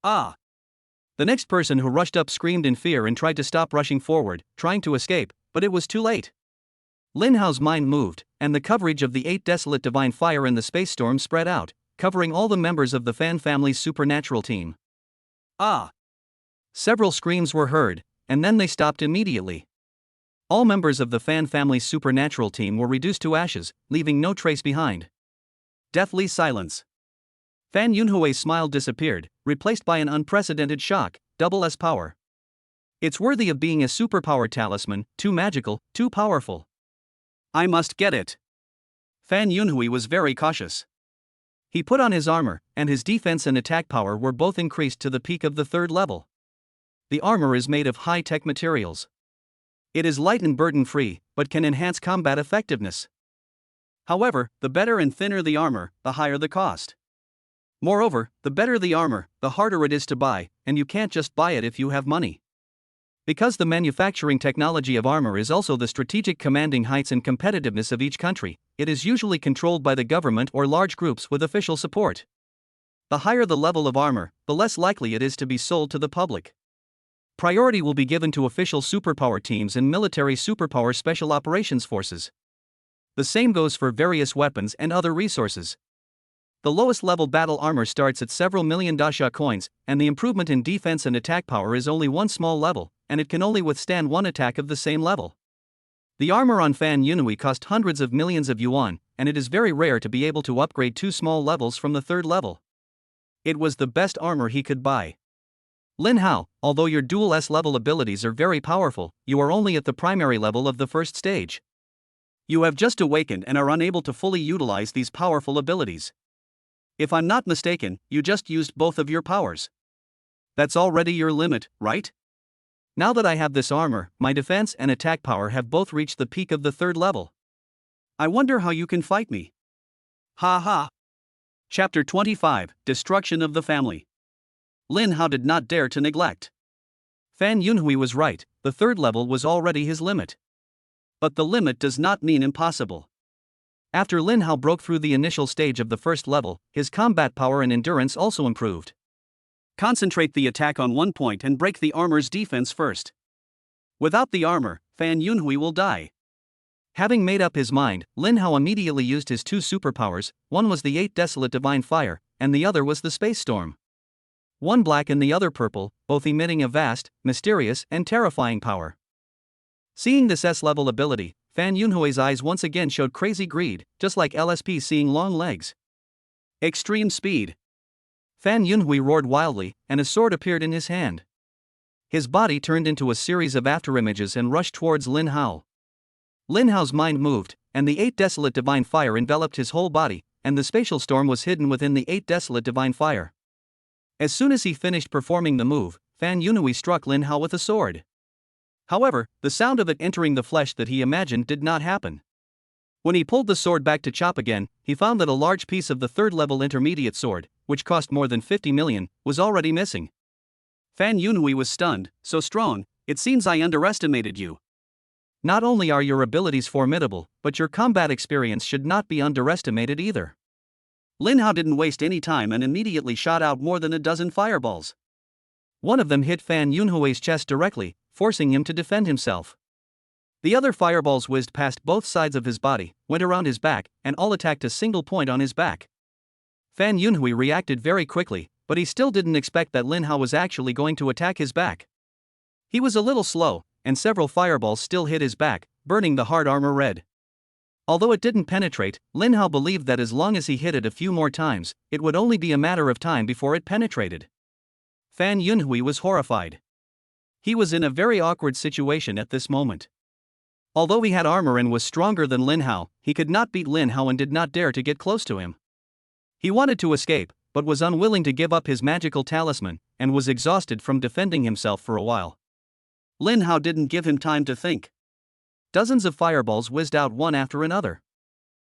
Ah! The next person who rushed up screamed in fear and tried to stop rushing forward, trying to escape, but it was too late. Lin Hao's mind moved, and the coverage of the 8 Desolate Divine Fire and the space storm spread out, covering all the members of the Fan family's supernatural team. Ah! Several screams were heard, and then they stopped immediately. All members of the Fan family's supernatural team were reduced to ashes, leaving no trace behind. Deathly silence. Fan Yunhui's smile disappeared, replaced by an unprecedented shock: double S power. It's worthy of being a superpower talisman, too magical, too powerful. I must get it. Fan Yunhui was very cautious. He put on his armor, and his defense and attack power were both increased to the peak of the 3rd level. The armor is made of high-tech materials. It is light and burden-free, but can enhance combat effectiveness. However, the better and thinner the armor, the higher the cost. Moreover, the better the armor, the harder it is to buy, and you can't just buy it if you have money. Because the manufacturing technology of armor is also the strategic commanding heights and competitiveness of each country, it is usually controlled by the government or large groups with official support. The higher the level of armor, the less likely it is to be sold to the public. Priority will be given to official superpower teams and military superpower special operations forces. The same goes for various weapons and other resources. The lowest level battle armor starts at several million dasha coins, and the improvement in defense and attack power is only one small level, and it can only withstand one attack of the same level. The armor on Fan Yunhui cost hundreds of millions of yuan, and it is very rare to be able to upgrade 2 small levels from the 3rd level. It was the best armor he could buy. Lin Hao, although your dual S-level abilities are very powerful, you are only at the primary level of the 1st stage. You have just awakened and are unable to fully utilize these powerful abilities. If I'm not mistaken, you just used both of your powers. That's already your limit, right? Now that I have this armor, my defense and attack power have both reached the peak of the 3rd level. I wonder how you can fight me. Ha ha! Chapter 25, Destruction of the Family. Lin Hao did not dare to neglect. Fan Yunhui was right, the 3rd level was already his limit. But the limit does not mean impossible. After Lin Hao broke through the initial stage of the 1st level, his combat power and endurance also improved. Concentrate the attack on one point and break the armor's defense first. Without the armor, Fan Yunhui will die. Having made up his mind, Lin Hao immediately used his 2 superpowers. One was the 8 Desolate Divine Fire, and the other was the Space Storm. One black and the other purple, both emitting a vast, mysterious, and terrifying power. Seeing this S-level ability, Fan Yunhui's eyes once again showed crazy greed, just like LSP seeing long legs. Extreme speed. Fan Yunhui roared wildly, and a sword appeared in his hand. His body turned into a series of afterimages and rushed towards Lin Hao. Lin Hao's mind moved, and the 8 Desolate Divine Fire enveloped his whole body, and the spatial storm was hidden within the 8 Desolate Divine Fire. As soon as he finished performing the move, Fan Yunhui struck Lin Hao with a sword. However, the sound of it entering the flesh that he imagined did not happen. When he pulled the sword back to chop again, he found that a large piece of the 3rd level intermediate sword, which cost more than 50 million, was already missing. Fan Yunhui was stunned. So strong, it seems I underestimated you. Not only are your abilities formidable, but your combat experience should not be underestimated either. Lin Hao didn't waste any time and immediately shot out more than a dozen fireballs. One of them hit Fan Yunhui's chest directly, forcing him to defend himself. The other fireballs whizzed past both sides of his body, went around his back, and all attacked a single point on his back. Fan Yunhui reacted very quickly, but he still didn't expect that Lin Hao was actually going to attack his back. He was a little slow, and several fireballs still hit his back, burning the hard armor red. Although it didn't penetrate, Lin Hao believed that as long as he hit it a few more times, it would only be a matter of time before it penetrated. Fan Yunhui was horrified. He was in a very awkward situation at this moment. Although he had armor and was stronger than Lin Hao, he could not beat Lin Hao and did not dare to get close to him. He wanted to escape, but was unwilling to give up his magical talisman, and was exhausted from defending himself for a while. Lin Hao didn't give him time to think. Dozens of fireballs whizzed out one after another.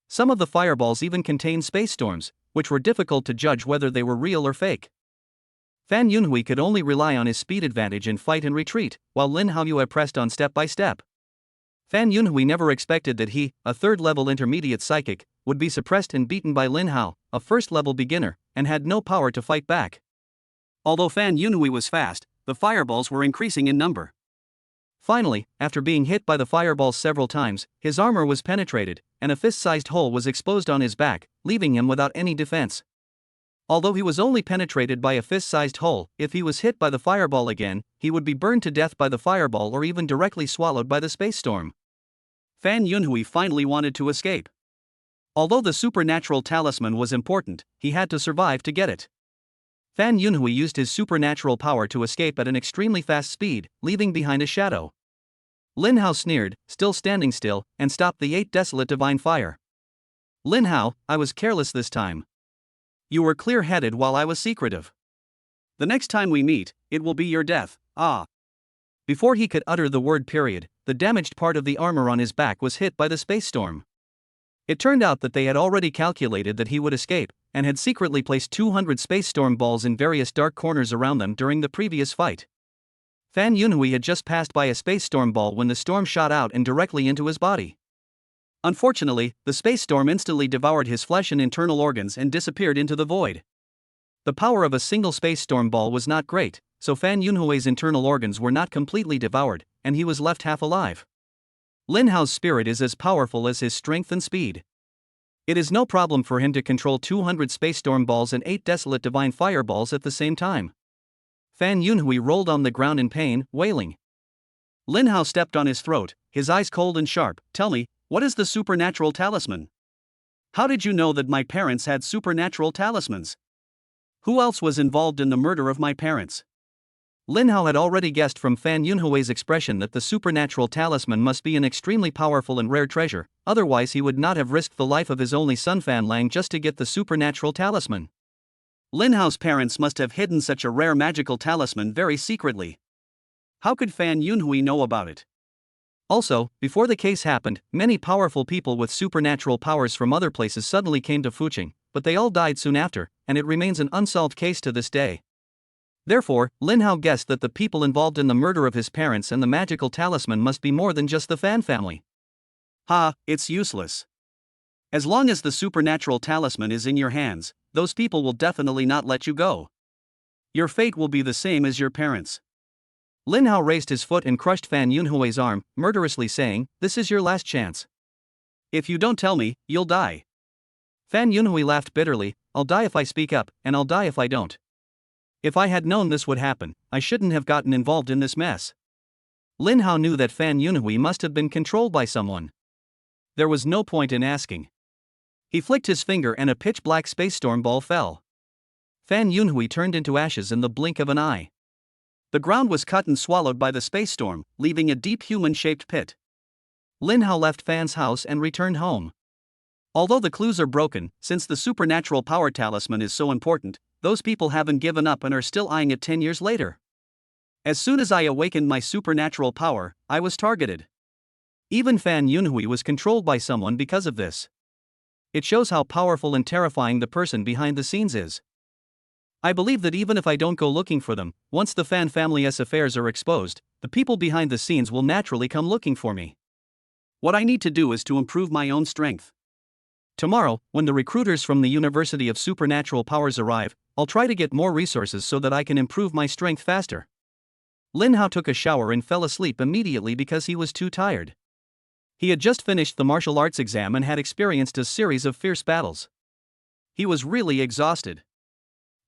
Some of the fireballs even contained space storms, which were difficult to judge whether they were real or fake. Fan Yunhui could only rely on his speed advantage in fight and retreat, while Lin Hao pressed on step by step. Fan Yunhui never expected that he, a third-level intermediate psychic, would be suppressed and beaten by Lin Hao, a first-level beginner, and had no power to fight back. Although Fan Yunhui was fast, the fireballs were increasing in number. Finally, after being hit by the fireballs several times, his armor was penetrated, and a fist-sized hole was exposed on his back, leaving him without any defense. Although he was only penetrated by a fist-sized hole, if he was hit by the fireball again, he would be burned to death by the fireball or even directly swallowed by the space storm. Fan Yunhui finally wanted to escape. Although the supernatural talisman was important, he had to survive to get it. Fan Yunhui used his supernatural power to escape at an extremely fast speed, leaving behind a shadow. Lin Hao sneered, still standing still, and stopped the 8 Desolate Divine Fire. Lin Hao, I was careless this time. You were clear-headed while I was secretive. The next time we meet, it will be your death, ah. Before he could utter the word period, the damaged part of the armor on his back was hit by the space storm. It turned out that they had already calculated that he would escape, and had secretly placed 200 space storm balls in various dark corners around them during the previous fight. Fan Yunhui had just passed by a space storm ball when the storm shot out and directly into his body. Unfortunately, the space storm instantly devoured his flesh and internal organs and disappeared into the void. The power of a single space storm ball was not great, so Fan Yunhui's internal organs were not completely devoured, and he was left half alive. Lin Hao's spirit is as powerful as his strength and speed. It is no problem for him to control 200 space storm balls and 8 desolate divine fireballs at the same time. Fan Yunhui rolled on the ground in pain, wailing. Lin Hao stepped on his throat, his eyes cold and sharp. Tell me, what is the supernatural talisman? How did you know that my parents had supernatural talismans? Who else was involved in the murder of my parents? Lin Hao had already guessed from Fan Yunhui's expression that the supernatural talisman must be an extremely powerful and rare treasure, otherwise he would not have risked the life of his only son Fan Lang just to get the supernatural talisman. Lin Hao's parents must have hidden such a rare magical talisman very secretly. How could Fan Yunhui know about it? Also, before the case happened, many powerful people with supernatural powers from other places suddenly came to Fuqing, but they all died soon after, and it remains an unsolved case to this day. Therefore, Lin Hao guessed that the people involved in the murder of his parents and the magical talisman must be more than just the Fan family. Ha, it's useless. As long as the supernatural talisman is in your hands, those people will definitely not let you go. Your fate will be the same as your parents. Lin Hao raised his foot and crushed Fan Yunhui's arm, murderously saying, "This is your last chance. If you don't tell me, you'll die." Fan Yunhui laughed bitterly, "I'll die if I speak up, and I'll die if I don't. If I had known this would happen, I shouldn't have gotten involved in this mess." Lin Hao knew that Fan Yunhui must have been controlled by someone. There was no point in asking. He flicked his finger and a pitch-black space storm ball fell. Fan Yunhui turned into ashes in the blink of an eye. The ground was cut and swallowed by the space storm, leaving a deep human-shaped pit. Lin Hao left Fan's house and returned home. Although the clues are broken, since the supernatural power talisman is so important, those people haven't given up and are still eyeing it 10 years later. As soon as I awakened my supernatural power, I was targeted. Even Fan Yunhui was controlled by someone because of this. It shows how powerful and terrifying the person behind the scenes is. I believe that even if I don't go looking for them, once the Fan family's affairs are exposed, the people behind the scenes will naturally come looking for me. What I need to do is to improve my own strength. Tomorrow, when the recruiters from the University of Supernatural Powers arrive, I'll try to get more resources so that I can improve my strength faster. Lin Hao took a shower and fell asleep immediately because he was too tired. He had just finished the martial arts exam and had experienced a series of fierce battles. He was really exhausted.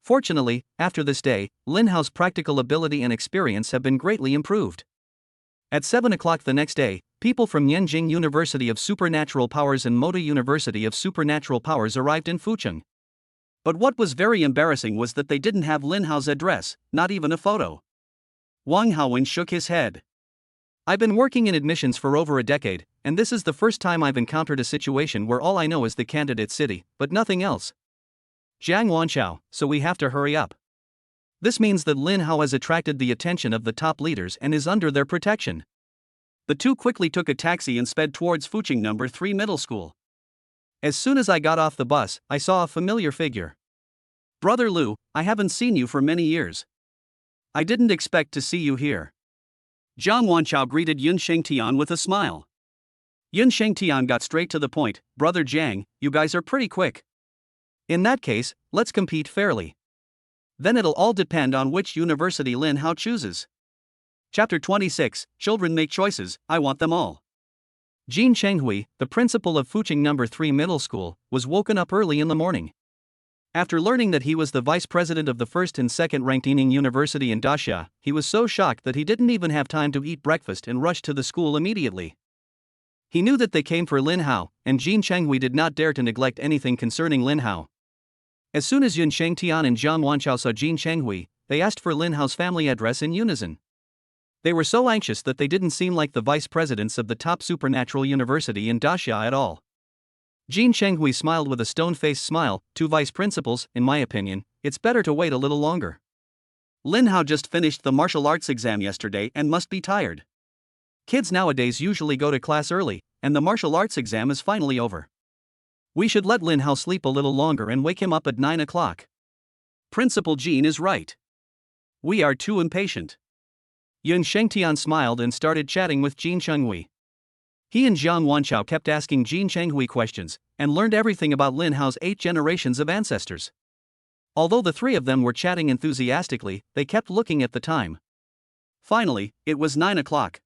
Fortunately, after this day, Lin Hao's practical ability and experience have been greatly improved. At 7 o'clock the next day, people from Nanjing University of Supernatural Powers and Moda University of Supernatural Powers arrived in Fucheng. But what was very embarrassing was that they didn't have Lin Hao's address, not even a photo. Wang Haowen shook his head. I've been working in admissions for over a decade, and this is the first time I've encountered a situation where all I know is the candidate city, but nothing else. Jiang Wanchao, so we have to hurry up. This means that Lin Hao has attracted the attention of the top leaders and is under their protection. The two quickly took a taxi and sped towards Fucheng No. 3 Middle School. As soon as I got off the bus, I saw a familiar figure. Brother Lu, I haven't seen you for many years. I didn't expect to see you here. Jiang Wanchao greeted Yun Shengtian with a smile. Yun Shengtian got straight to the point. Brother Jiang, you guys are pretty quick. In that case, let's compete fairly. Then it'll all depend on which university Lin Hao chooses. Chapter 26, Children Make Choices, I Want Them All. Jin Chenghui, the principal of Fucheng No. 3 Middle School, was woken up early in the morning. After learning that he was the vice president of the first and second ranked Yining University in Daxia, he was so shocked that he didn't even have time to eat breakfast and rushed to the school immediately. He knew that they came for Lin Hao, and Jin Chenghui did not dare to neglect anything concerning Lin Hao. As soon as Yun Shengtian and Jiang Wanchao saw Jin Chenghui, they asked for Lin Hao's family address in unison. They were so anxious that they didn't seem like the vice presidents of the top supernatural university in Daxia at all. Jin Chenghui smiled with a stone-faced smile. Two vice principals, in my opinion, it's better to wait a little longer. Lin Hao just finished the martial arts exam yesterday and must be tired. Kids nowadays usually go to class early, and the martial arts exam is finally over. We should let Lin Hao sleep a little longer and wake him up at 9 o'clock. Principal Jin is right. We are too impatient. Yun Shengtian smiled and started chatting with Jin Chenghui. He and Jiang Wanchao kept asking Jin Chenghui questions, and learned everything about Lin Hao's 8 generations of ancestors. Although the three of them were chatting enthusiastically, they kept looking at the time. Finally, it was 9 o'clock.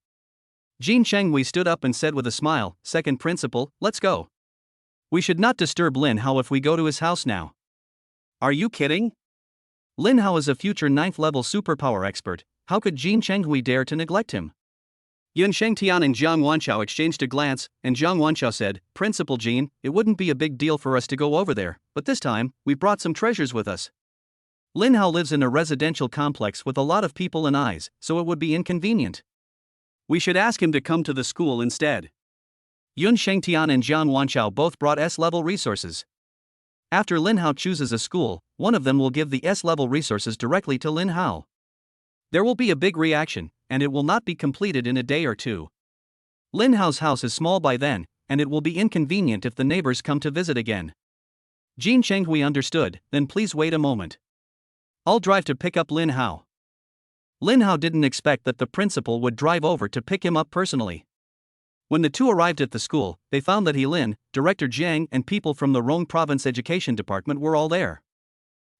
Jin Chenghui stood up and said with a smile, "Second principal, let's go. We should not disturb Lin Hao if we go to his house now." Are you kidding? Lin Hao is a future 9th level superpower expert. How could Jin Chenghui dare to neglect him? Yun Shengtian and Jiang Wanchao exchanged a glance, and Jiang Wanchao said, "Principal Jin, it wouldn't be a big deal for us to go over there, but this time, we brought some treasures with us. Lin Hao lives in a residential complex with a lot of people and eyes, so it would be inconvenient. We should ask him to come to the school instead." Yun Shengtian and Jiang Wanchao both brought S-level resources. After Lin Hao chooses a school, one of them will give the S-level resources directly to Lin Hao. There will be a big reaction, and it will not be completed in a day or two. Lin Hao's house is small by then, and it will be inconvenient if the neighbors come to visit again. Jin Chenghui understood. Then please wait a moment. I'll drive to pick up Lin Hao. Lin Hao didn't expect that the principal would drive over to pick him up personally. When the two arrived at the school, they found that Lin, Director Jiang, and people from the Rong Province Education Department were all there.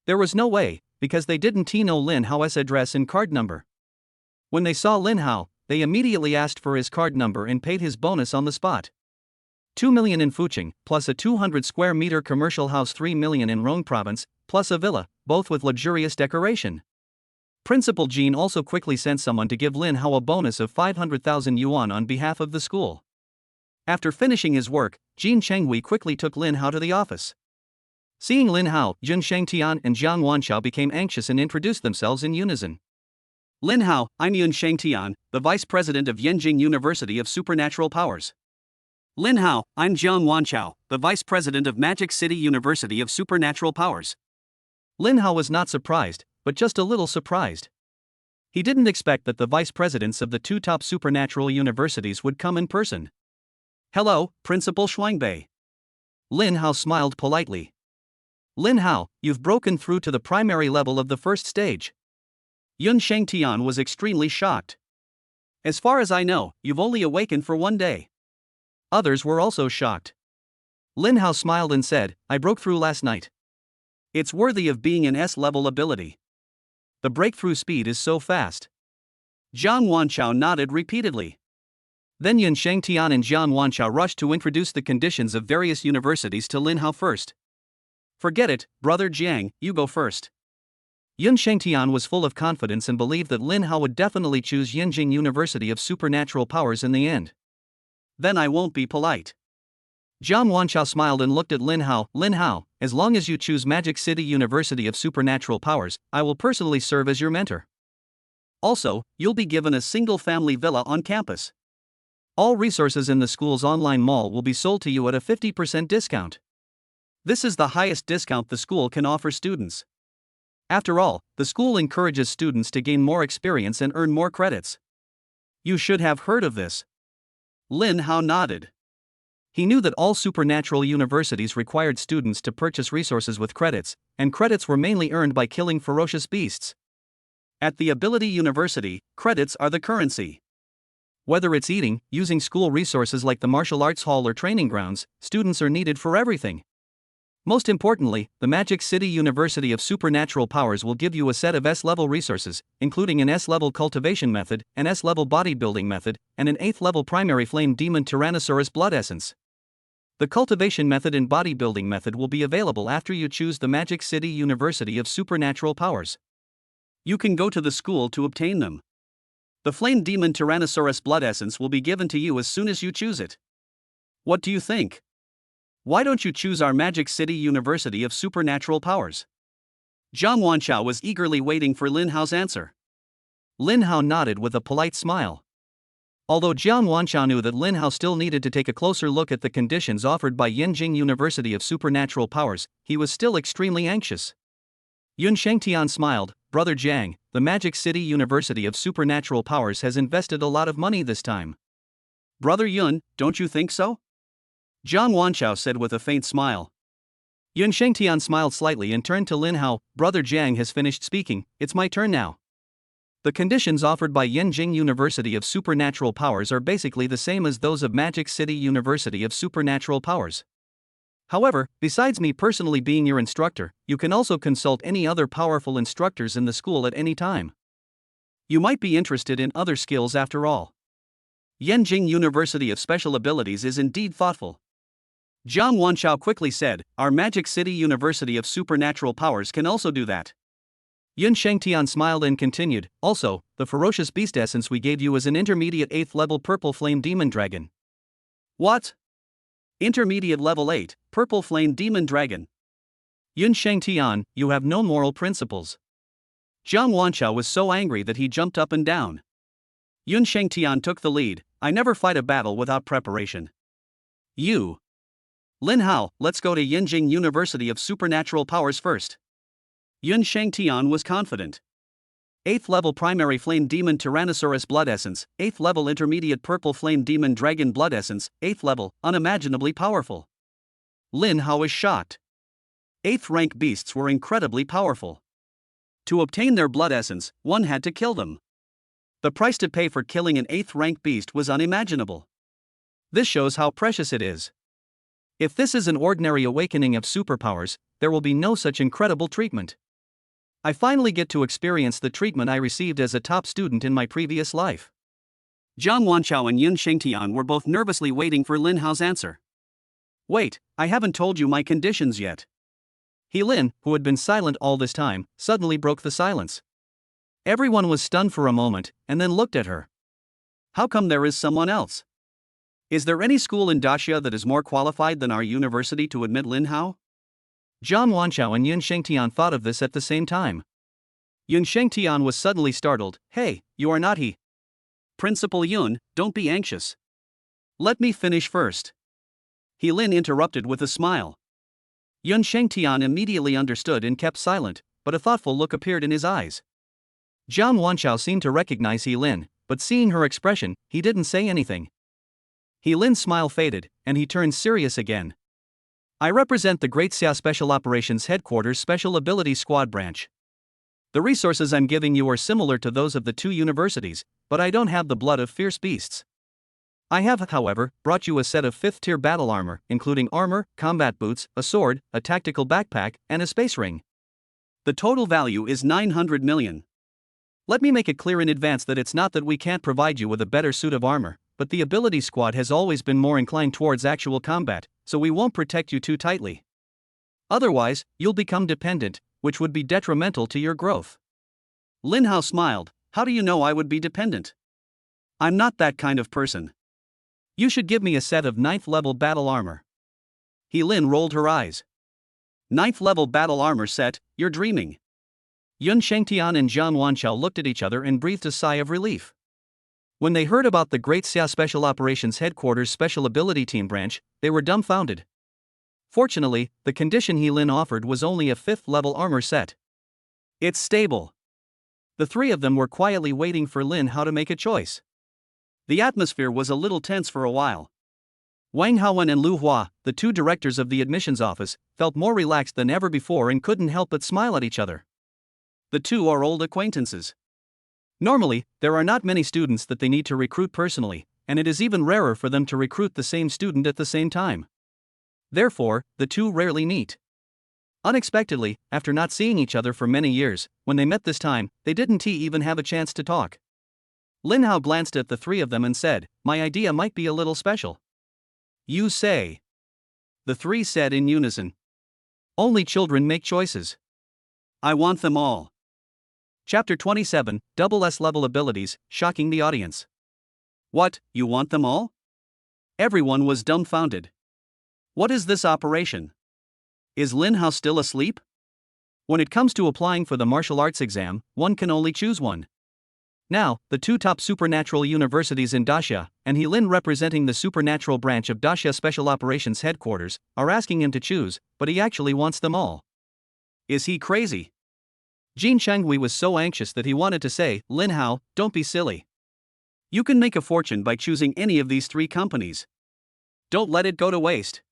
There was no way, because they didn't know Lin Hao's address and card number. When they saw Lin Hao, they immediately asked for his card number and paid his bonus on the spot. 2 million in Fucheng, plus a 200 square meter commercial house, 3 million in Rong Province, plus a villa, both with luxurious decoration. Principal Jin also quickly sent someone to give Lin Hao a bonus of 500,000 yuan on behalf of the school. After finishing his work, Jin Chenghui quickly took Lin Hao to the office. Seeing Lin Hao, Yun Shengtian and Jiang Wanchao became anxious and introduced themselves in unison. Lin Hao, I'm Yun Shengtian, the vice president of Yanjing University of Supernatural Powers. Lin Hao, I'm Jiang Wanchao, the vice president of Magic City University of Supernatural Powers. Lin Hao was not surprised, but just a little surprised. He didn't expect that the vice presidents of the two top supernatural universities would come in person. Hello, Principal Shuangbei. Lin Hao smiled politely. Lin Hao, you've broken through to the primary level of the first stage. Yun Shengtian was extremely shocked. As far as I know, you've only awakened for 1 day. Others were also shocked. Lin Hao smiled and said, I broke through last night. It's worthy of being an S-level ability. The breakthrough speed is so fast. Jiang Wanchao nodded repeatedly. Then Yun Shangtian and Jiang Wanchao rushed to introduce the conditions of various universities to Lin Hao first. Forget it, brother Jiang, you go first. Yun Shangtian was full of confidence and believed that Lin Hao would definitely choose Yinjing University of Supernatural Powers in the end. Then I won't be polite. Jiang Wanchao smiled and looked at Lin Hao. Lin Hao, as long as you choose Magic City University of Supernatural Powers, I will personally serve as your mentor. Also, you'll be given a single-family villa on campus. All resources in the school's online mall will be sold to you at a 50% discount. This is the highest discount the school can offer students. After all, the school encourages students to gain more experience and earn more credits. You should have heard of this. Lin Hao nodded. He knew that all supernatural universities required students to purchase resources with credits, and credits were mainly earned by killing ferocious beasts. At the Ability University, credits are the currency. Whether it's eating, using school resources like the martial arts hall or training grounds, students are needed for everything. Most importantly, the Magic City University of Supernatural Powers will give you a set of S-level resources, including an S-level cultivation method, an S-level bodybuilding method, and an 8th-level primary flame demon Tyrannosaurus blood essence. The cultivation method and bodybuilding method will be available after you choose the Magic City University of Supernatural Powers. You can go to the school to obtain them. The flame demon Tyrannosaurus blood essence will be given to you as soon as you choose it. What do you think? Why don't you choose our Magic City University of Supernatural Powers? Jiang Wanchao was eagerly waiting for Lin Hao's answer. Lin Hao nodded with a polite smile. Although Jiang Wanchao knew that Lin Hao still needed to take a closer look at the conditions offered by Yinjing University of Supernatural Powers, he was still extremely anxious. Yun Shangtian smiled. Brother Jiang, the Magic City University of Supernatural Powers has invested a lot of money this time. Brother Yun, don't you think so? Jiang Wanchao said with a faint smile. Yun Shangtian smiled slightly and turned to Lin Hao. Brother Jiang has finished speaking, it's my turn now. The conditions offered by Yinjing University of Supernatural Powers are basically the same as those of Magic City University of Supernatural Powers. However, besides me personally being your instructor, you can also consult any other powerful instructors in the school at any time. You might be interested in other skills after all. Yinjing University of Special Abilities is indeed thoughtful. Jiang Wanchao quickly said, our Magic City University of Supernatural Powers can also do that. Yun Shangtian smiled and continued, also, the ferocious beast essence we gave you is an intermediate 8th level purple flame demon dragon. What? Intermediate level 8, purple flame demon dragon. Yun Shangtian, you have no moral principles. Jiang Wanchao was so angry that he jumped up and down. Yun Shangtian took the lead. I never fight a battle without preparation. You. Lin Hao, let's go to Yinjing University of Supernatural Powers first. Yun Shangtian was confident. 8th level primary flame demon Tyrannosaurus blood essence, 8th level intermediate purple flame demon dragon blood essence, 8th level, unimaginably powerful. Lin Hao was shocked. 8th rank beasts were incredibly powerful. To obtain their blood essence, one had to kill them. The price to pay for killing an 8th rank beast was unimaginable. This shows how precious it is. If this is an ordinary awakening of superpowers, there will be no such incredible treatment. I finally get to experience the treatment I received as a top student in my previous life. Jiang Wanchao and Yun Shangtian were both nervously waiting for Lin Hao's answer. Wait, I haven't told you my conditions yet. He Lin, who had been silent all this time, suddenly broke the silence. Everyone was stunned for a moment, and then looked at her. How come there is someone else? Is there any school in Daxia that is more qualified than our university to admit Lin Hao? Jiang Wanchao and Yun Shangtian thought of this at the same time. Yun Shangtian was suddenly startled. Hey, you are not he. Principal Yun, don't be anxious. Let me finish first. He Lin interrupted with a smile. Yun Shangtian immediately understood and kept silent, but a thoughtful look appeared in his eyes. Jiang Wanchao seemed to recognize He Lin, but seeing her expression, he didn't say anything. He Lin's smile faded, and he turned serious again. I represent the Great Xia Special Operations Headquarters Special Ability Squad Branch. The resources I'm giving you are similar to those of the two universities, but I don't have the blood of fierce beasts. I have, however, brought you a set of 5th-tier battle armor, including armor, combat boots, a sword, a tactical backpack, and a space ring. The total value is 900 million. Let me make it clear in advance that it's not that we can't provide you with a better suit of armor, but the ability squad has always been more inclined towards actual combat, so we won't protect you too tightly. Otherwise, you'll become dependent, which would be detrimental to your growth. Lin Hao smiled. How do you know I would be dependent? I'm not that kind of person. You should give me a set of 9th level battle armor. He Lin rolled her eyes. 9th level battle armor set, you're dreaming. Yun Shengtian and Jiang Wanchao looked at each other and breathed a sigh of relief. When they heard about the Great Xia Special Operations Headquarters Special Ability Team branch, they were dumbfounded. Fortunately, the condition He Lin offered was only a 5th level armor set. It's stable. The three of them were quietly waiting for Lin Hao to make a choice. The atmosphere was a little tense for a while. Wang Haowen and Lu Hua, the two directors of the admissions office, felt more relaxed than ever before and couldn't help but smile at each other. The two are old acquaintances. Normally, there are not many students that they need to recruit personally, and it is even rarer for them to recruit the same student at the same time. Therefore, the two rarely meet. Unexpectedly, after not seeing each other for many years, when they met this time, they didn't even have a chance to talk. Lin Hao glanced at the three of them and said, "My idea might be a little special." "You say?" The three said in unison. "Only children make choices. I want them all." Chapter 27, Double S level abilities, shocking the audience. What, you want them all? Everyone was dumbfounded. What is this operation? Is Lin Hao still asleep? When it comes to applying for the martial arts exam, one can only choose one. Now, the two top supernatural universities in Daxia, and He Lin representing the supernatural branch of Daxia Special Operations Headquarters, are asking him to choose, but he actually wants them all. Is he crazy? Jin Shanghui was so anxious that he wanted to say, "Lin Hao, don't be silly. You can make a fortune by choosing any of these three companies. Don't let it go to waste."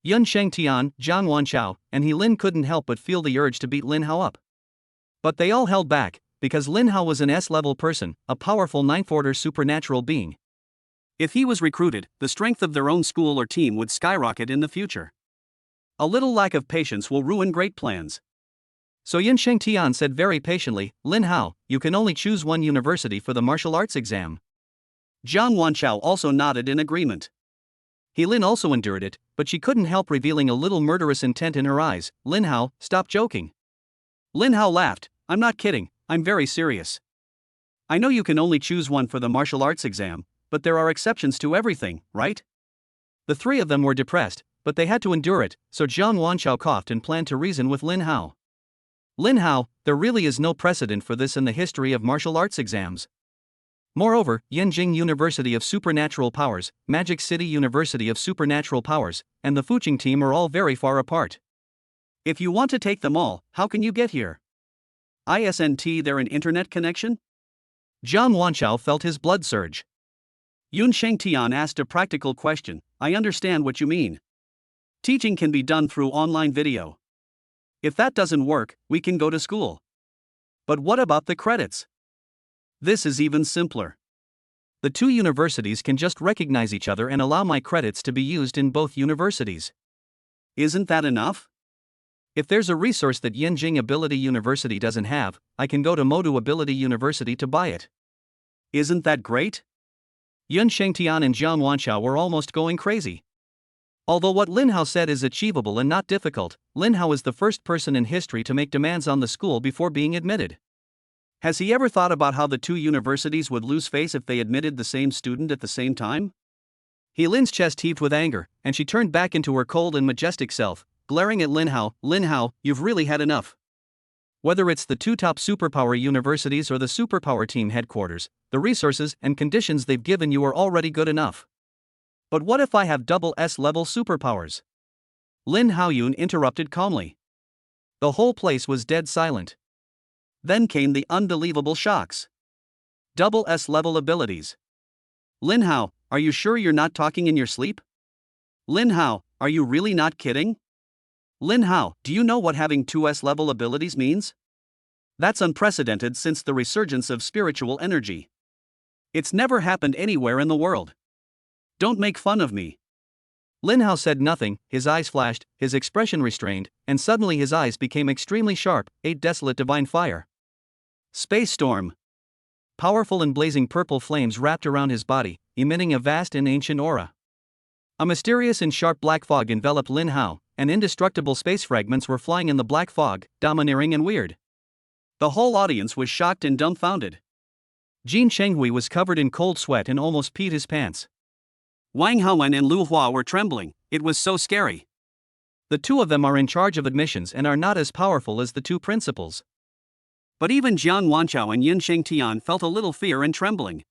Yun Shengtian, Jiang Wanchao, and He Lin couldn't help but feel the urge to beat Lin Hao up. But they all held back, because Lin Hao was an S-level person, a powerful 9th-order supernatural being. If he was recruited, the strength of their own school or team would skyrocket in the future. A little lack of patience will ruin great plans. So Yin Shengtian said very patiently, "Lin Hao, you can only choose one university for the martial arts exam." Jiang Wanchao also nodded in agreement. He Lin also endured it, but she couldn't help revealing a little murderous intent in her eyes. "Lin Hao, stop joking." Lin Hao laughed. "I'm not kidding, I'm very serious. I know you can only choose one for the martial arts exam, but there are exceptions to everything, right?" The three of them were depressed, but they had to endure it, so Jiang Wanchao coughed and planned to reason with Lin Hao. "Lin Hao, there really is no precedent for this in the history of martial arts exams. Moreover, Yenjing University of Supernatural Powers, Magic City University of Supernatural Powers, and the Fuqing team are all very far apart. If you want to take them all, how can you get here? Isn't there an internet connection?" Jiang Wanchao felt his blood surge. Yun Shengtian asked a practical question. "I understand what you mean. Teaching can be done through online video. If that doesn't work, we can go to school. But what about the credits?" "This is even simpler. The two universities can just recognize each other and allow my credits to be used in both universities. Isn't that enough? If there's a resource that Yenjing Ability University doesn't have, I can go to Modu Ability University to buy it. Isn't that great?" Yun Shengtian and Jiang Wanchao were almost going crazy. Although what Lin Hao said is achievable and not difficult, Lin Hao is the first person in history to make demands on the school before being admitted. Has he ever thought about how the two universities would lose face if they admitted the same student at the same time? He Lin's chest heaved with anger, and she turned back into her cold and majestic self, glaring at Lin Hao. "Lin Hao, you've really had enough. Whether it's the two top superpower universities or the superpower team headquarters, the resources and conditions they've given you are already good enough. But what if I have double S-level superpowers?" Lin Haoyun interrupted calmly. The whole place was dead silent. Then came the unbelievable shocks. Double S-level abilities. "Lin Hao, are you sure you're not talking in your sleep? Lin Hao, are you really not kidding? Lin Hao, do you know what having two S-level abilities means? That's unprecedented since the resurgence of spiritual energy. It's never happened anywhere in the world. Don't make fun of me." Lin Hao said nothing, his eyes flashed, his expression restrained, and suddenly his eyes became extremely sharp. 8 Desolate Divine Fire. Space Storm. powerful and blazing purple flames wrapped around his body, emitting a vast and ancient aura. A mysterious and sharp black fog enveloped Lin Hao, and indestructible space fragments were flying in the black fog, domineering and weird. The whole audience was shocked and dumbfounded. Jin Chenghui was covered in cold sweat and almost peed his pants. Wang Haowen and Lu Hua were trembling, it was so scary. The two of them are in charge of admissions and are not as powerful as the two principals. But even Jiang Wanchao and Yin Shengtian felt a little fear and trembling.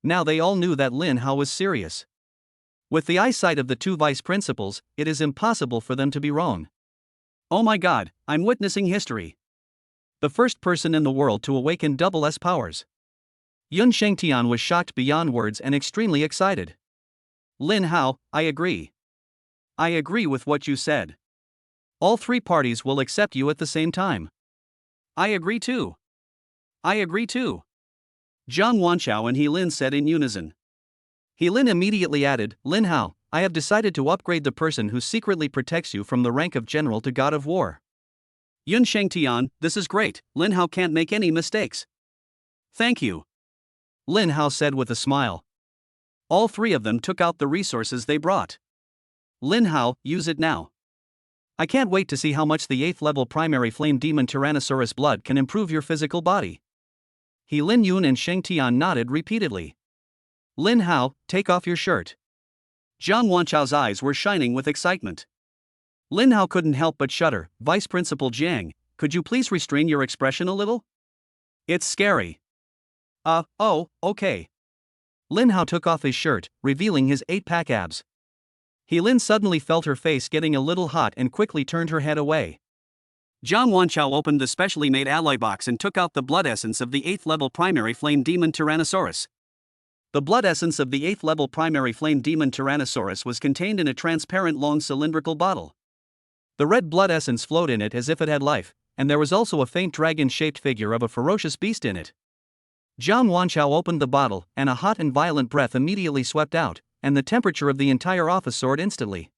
Now they all knew that Lin Hao was serious. With the eyesight of the two vice principals, it is impossible for them to be wrong. Oh my god, I'm witnessing history. The first person in the world to awaken double S powers. Yun Shengtian was shocked beyond words and extremely excited. Lin Hao, I agree. I agree with what you said. All three parties will accept you at the same time. I agree too. I agree too. Jiang Wanchao and He Lin said in unison. He Lin immediately added, Lin Hao, I have decided to upgrade the person who secretly protects you from the rank of general to god of war. Yun Shengtian, this is great, Lin Hao can't make any mistakes. Thank you. Lin Hao said with a smile. All three of them took out the resources they brought. Lin Hao, use it now. I can't wait to see how much the 8th level primary flame demon Tyrannosaurus blood can improve your physical body. He Lin Yun and Sheng Tian nodded repeatedly. Lin Hao, take off your shirt. Jiang Wanchao's eyes were shining with excitement. Lin Hao couldn't help but shudder. Vice Principal Jiang, could you please restrain your expression a little? It's scary. Oh, okay. Lin Hao took off his shirt, revealing his 8-pack abs. He Lin suddenly felt her face getting a little hot and quickly turned her head away. Jiang Wanchao opened the specially made alloy box and took out the blood essence of the 8th level primary flame demon Tyrannosaurus. The blood essence of the 8th level primary flame demon Tyrannosaurus was contained in a transparent long cylindrical bottle. The red blood essence flowed in it as if it had life, and there was also a faint dragon-shaped figure of a ferocious beast in it. Jiang Wanchao opened the bottle, and a hot and violent breath immediately swept out, and the temperature of the entire office soared instantly.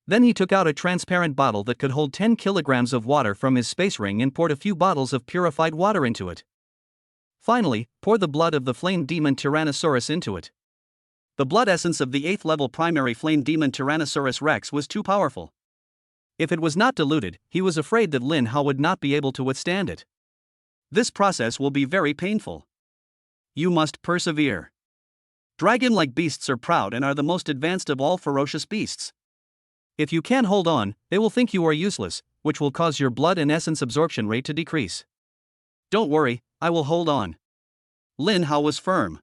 Then he took out a transparent bottle that could hold 10 kilograms of water from his space ring and poured a few bottles of purified water into it. Finally, pour the blood of the flame demon Tyrannosaurus into it. The blood essence of the 8th level primary flame demon Tyrannosaurus Rex was too powerful. If it was not diluted, he was afraid that Lin Hao would not be able to withstand it. This process will be very painful. You must persevere. Dragon-like beasts are proud and are the most advanced of all ferocious beasts. If you can't hold on, they will think you are useless, which will cause your blood and essence absorption rate to decrease. Don't worry, I will hold on. Lin Hao was firm.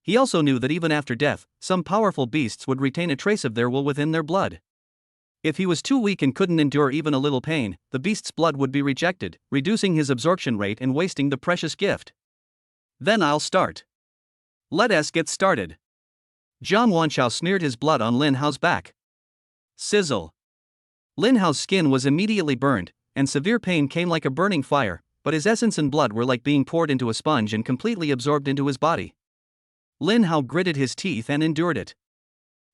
He also knew that even after death, some powerful beasts would retain a trace of their will within their blood. If he was too weak and couldn't endure even a little pain, the beast's blood would be rejected, reducing his absorption rate and wasting the precious gift. Then I'll start. Let us get started. Jiang Wanchao smeared his blood on Lin Hao's back. Sizzle. Lin Hao's skin was immediately burned, and severe pain came like a burning fire, but his essence and blood were like being poured into a sponge and completely absorbed into his body. Lin Hao gritted his teeth and endured it.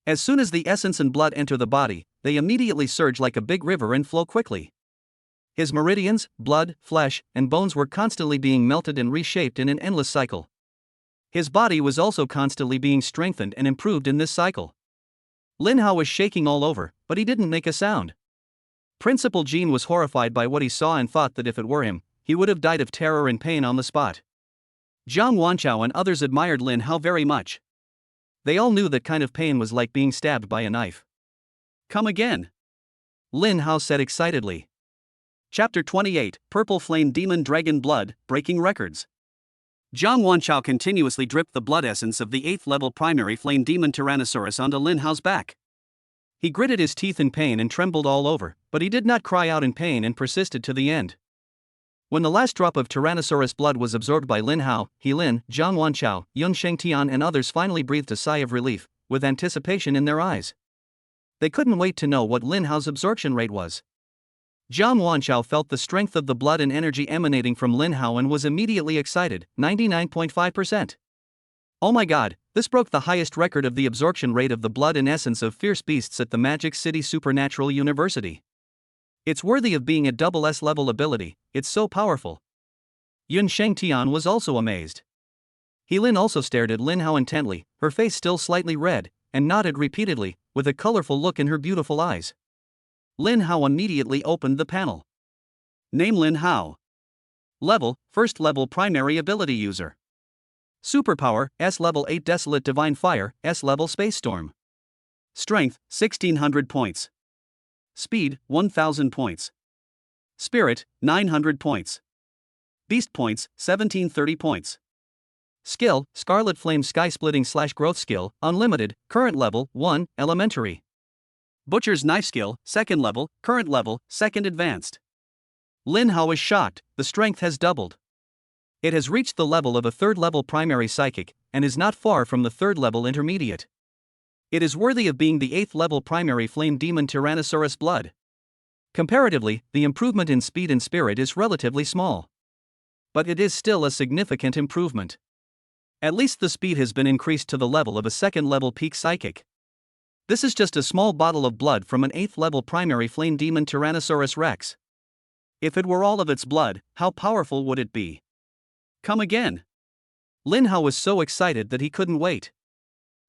As soon as the essence and blood enter the body, they immediately surge like a big river and flow quickly. His meridians, blood, flesh, and bones were constantly being melted and reshaped in an endless cycle. His body was also constantly being strengthened and improved in this cycle. Lin Hao was shaking all over, but he didn't make a sound. Principal Jean was horrified by what he saw and thought that if it were him, he would have died of terror and pain on the spot. Jiang Wanchao and others admired Lin Hao very much. They all knew that kind of pain was like being stabbed by a knife. Come again. Lin Hao said excitedly. Chapter 28, Purple Flame Demon Dragon Blood, Breaking Records. Jiang Wanchao continuously dripped the blood essence of the 8th level primary flame demon Tyrannosaurus onto Lin Hao's back. He gritted his teeth in pain and trembled all over, but he did not cry out in pain and persisted to the end. When the last drop of Tyrannosaurus blood was absorbed by Lin Hao, He Lin, Jiang Wanchao, Yun Shengtian and others finally breathed a sigh of relief, with anticipation in their eyes. They couldn't wait to know what Lin Hao's absorption rate was. Jiang Wanchao felt the strength of the blood and energy emanating from Lin Hao and was immediately excited, 99.5%. Oh my god, this broke the highest record of the absorption rate of the blood and essence of fierce beasts at the Magic City Supernatural University. It's worthy of being a double S level ability, it's so powerful. Yun Shengtian was also amazed. Lin also stared at Lin Hao intently, her face still slightly red, and nodded repeatedly, with a colorful look in her beautiful eyes. Lin Hao immediately opened the panel. Name Lin Hao. Level, first level primary ability user. Superpower, S level 8 Desolate Divine Fire, S level Space Storm. Strength, 1600 points. Speed, 1000 points. Spirit, 900 points. Beast points, 1730 points. Skill, Scarlet Flame Sky Splitting / Growth Skill, Unlimited, current level, 1, Elementary. Butcher's Knife Skill, second level, current level, second advanced. Lin Hao is shocked, the strength has doubled. It has reached the level of a third level primary psychic, and is not far from the third level intermediate. It is worthy of being the 8th level primary flame demon Tyrannosaurus blood. Comparatively, the improvement in speed and spirit is relatively small. But it is still a significant improvement. At least the speed has been increased to the level of a second level peak psychic. This is just a small bottle of blood from an 8th level primary flame demon Tyrannosaurus rex. If it were all of its blood, how powerful would it be? Come again. Lin Hao was so excited that he couldn't wait.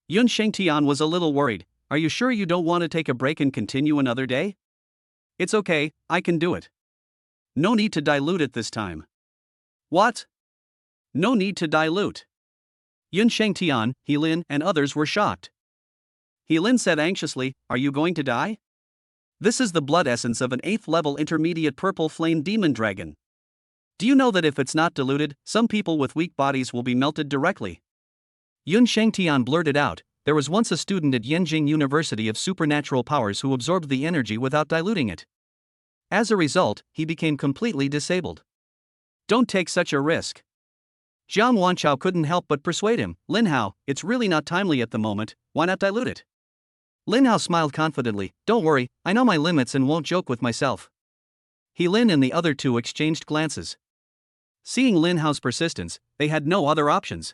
Yun Shengtian was a little worried. Are you sure you don't want to take a break and continue another day? It's okay, I can do it. No need to dilute it this time. What? No need to dilute. Yun Shengtian, Lin, and others were shocked. Lin said anxiously, are you going to die? This is the blood essence of an 8th level intermediate purple flame demon dragon. Do you know that if it's not diluted, some people with weak bodies will be melted directly? Yun Shengtian blurted out, there was once a student at Yenjing University of Supernatural Powers who absorbed the energy without diluting it. As a result, he became completely disabled. Don't take such a risk. Jiang Wanchao couldn't help but persuade him, Lin Hao, it's really not timely at the moment, why not dilute it? Lin Hao smiled confidently, don't worry, I know my limits and won't joke with myself. Lin and the other two exchanged glances. Seeing Lin Hao's persistence, they had no other options.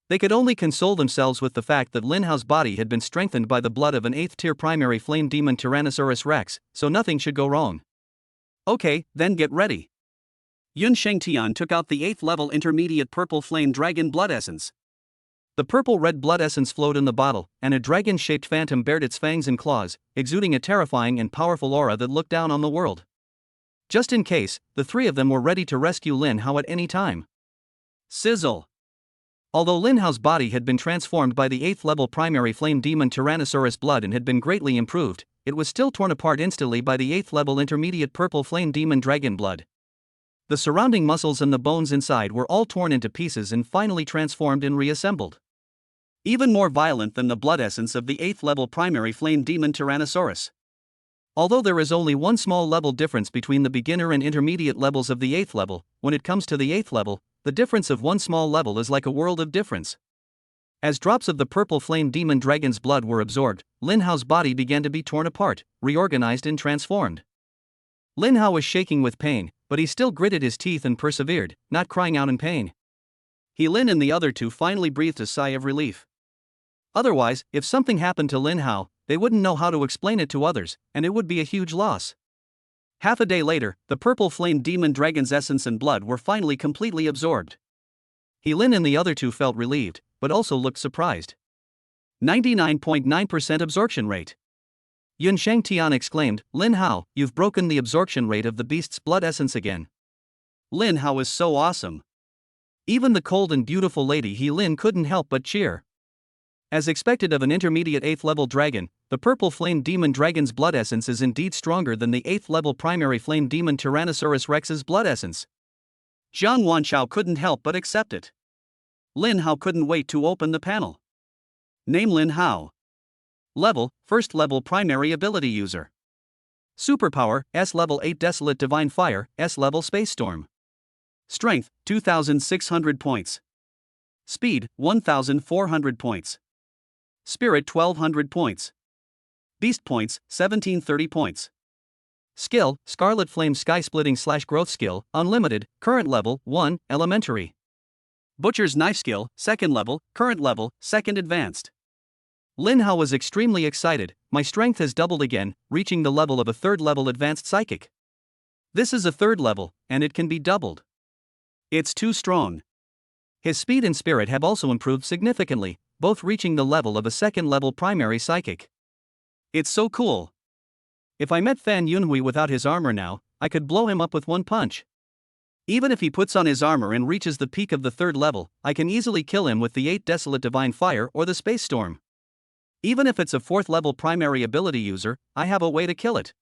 They could only console themselves with the fact that Lin Hao's body had been strengthened by the blood of an 8th tier primary flame demon Tyrannosaurus rex, so nothing should go wrong. Okay, then get ready. Yun Shengtian took out the 8th level intermediate purple flame dragon blood essence. The purple-red blood essence flowed in the bottle, and a dragon-shaped phantom bared its fangs and claws, exuding a terrifying and powerful aura that looked down on the world. Just in case, the three of them were ready to rescue Lin Hao at any time. Sizzle! Although Lin Hao's body had been transformed by the 8th level primary flame demon Tyrannosaurus blood and had been greatly improved, it was still torn apart instantly by the 8th level intermediate purple flame demon dragon blood. The surrounding muscles and the bones inside were all torn into pieces and finally transformed and reassembled. Even more violent than the blood essence of the 8th level primary flame demon Tyrannosaurus. Although there is only one small level difference between the beginner and intermediate levels of the 8th level, when it comes to the 8th level, the difference of one small level is like a world of difference. As drops of the purple flame demon dragon's blood were absorbed, Lin Hao's body began to be torn apart, reorganized and transformed. Lin Hao was shaking with pain, but he still gritted his teeth and persevered, not crying out in pain. Lin and the other two finally breathed a sigh of relief. Otherwise, if something happened to Lin Hao, they wouldn't know how to explain it to others, and it would be a huge loss. Half a day later, the purple flame demon dragon's essence and blood were finally completely absorbed. Lin and the other two felt relieved, but also looked surprised. 99.9% absorption rate. Yun Shengtian exclaimed, Lin Hao, you've broken the absorption rate of the beast's blood essence again. Lin Hao is so awesome. Even the cold and beautiful lady Lin couldn't help but cheer. As expected of an intermediate 8th level dragon, the purple flame demon dragon's blood essence is indeed stronger than the 8th level primary flame demon Tyrannosaurus rex's blood essence. Jiang Wanchao couldn't help but accept it. Lin Hao couldn't wait to open the panel. Name Lin Hao. Level, first level primary ability user. Superpower, S level 8 Desolate Divine Fire, S level Space Storm. Strength, 2600 points. Speed, 1400 points. Spirit, 1200 points. Beast points, 1730 points. Skill, Scarlet Flame Sky Splitting / Growth Skill, Unlimited, current level, 1, Elementary. Butcher's Knife Skill, second level, current level, second advanced. Lin Hao was extremely excited, my strength has doubled again, reaching the level of a third level advanced psychic. This is a third level, and it can be doubled. It's too strong. His speed and spirit have also improved significantly, both reaching the level of a second-level primary psychic. It's so cool. If I met Fan Yunhui without his armor now, I could blow him up with one punch. Even if he puts on his armor and reaches the peak of the third level, I can easily kill him with the 8 Desolate Divine Fire or the Space Storm. Even if it's a 4th level primary ability user, I have a way to kill it.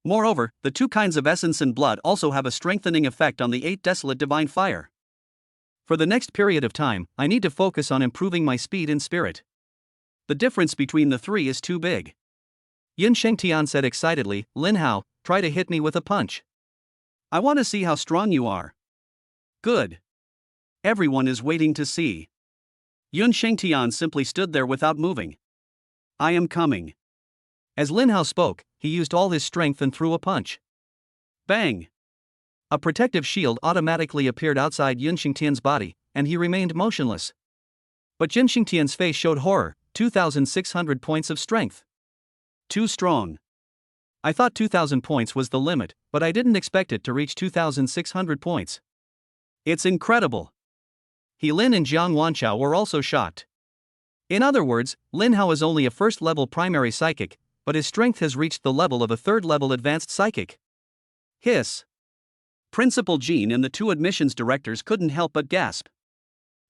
Moreover, the 2 kinds of essence and blood also have a strengthening effect on the 8 Desolate Divine Fire. For the next period of time, I need to focus on improving my speed and spirit. The difference between the 3 is too big. Yin Shengtian said excitedly, Lin Hao, try to hit me with a punch. I want to see how strong you are. Good. Everyone is waiting to see. Yun Shengtian simply stood there without moving. I am coming. As Lin Hao spoke, he used all his strength and threw a punch. Bang! A protective shield automatically appeared outside Yun Shengtian's body, and he remained motionless. But Yun Shengtian's face showed horror, 2,600 points of strength. Too strong. I thought 2,000 points was the limit, but I didn't expect it to reach 2,600 points. It's incredible. He Lin and Jiang Wanchao were also shocked. In other words, Lin Hao is only a first-level primary psychic, but his strength has reached the level of a third-level advanced psychic. Hiss. Principal Jean and the 2 admissions directors couldn't help but gasp.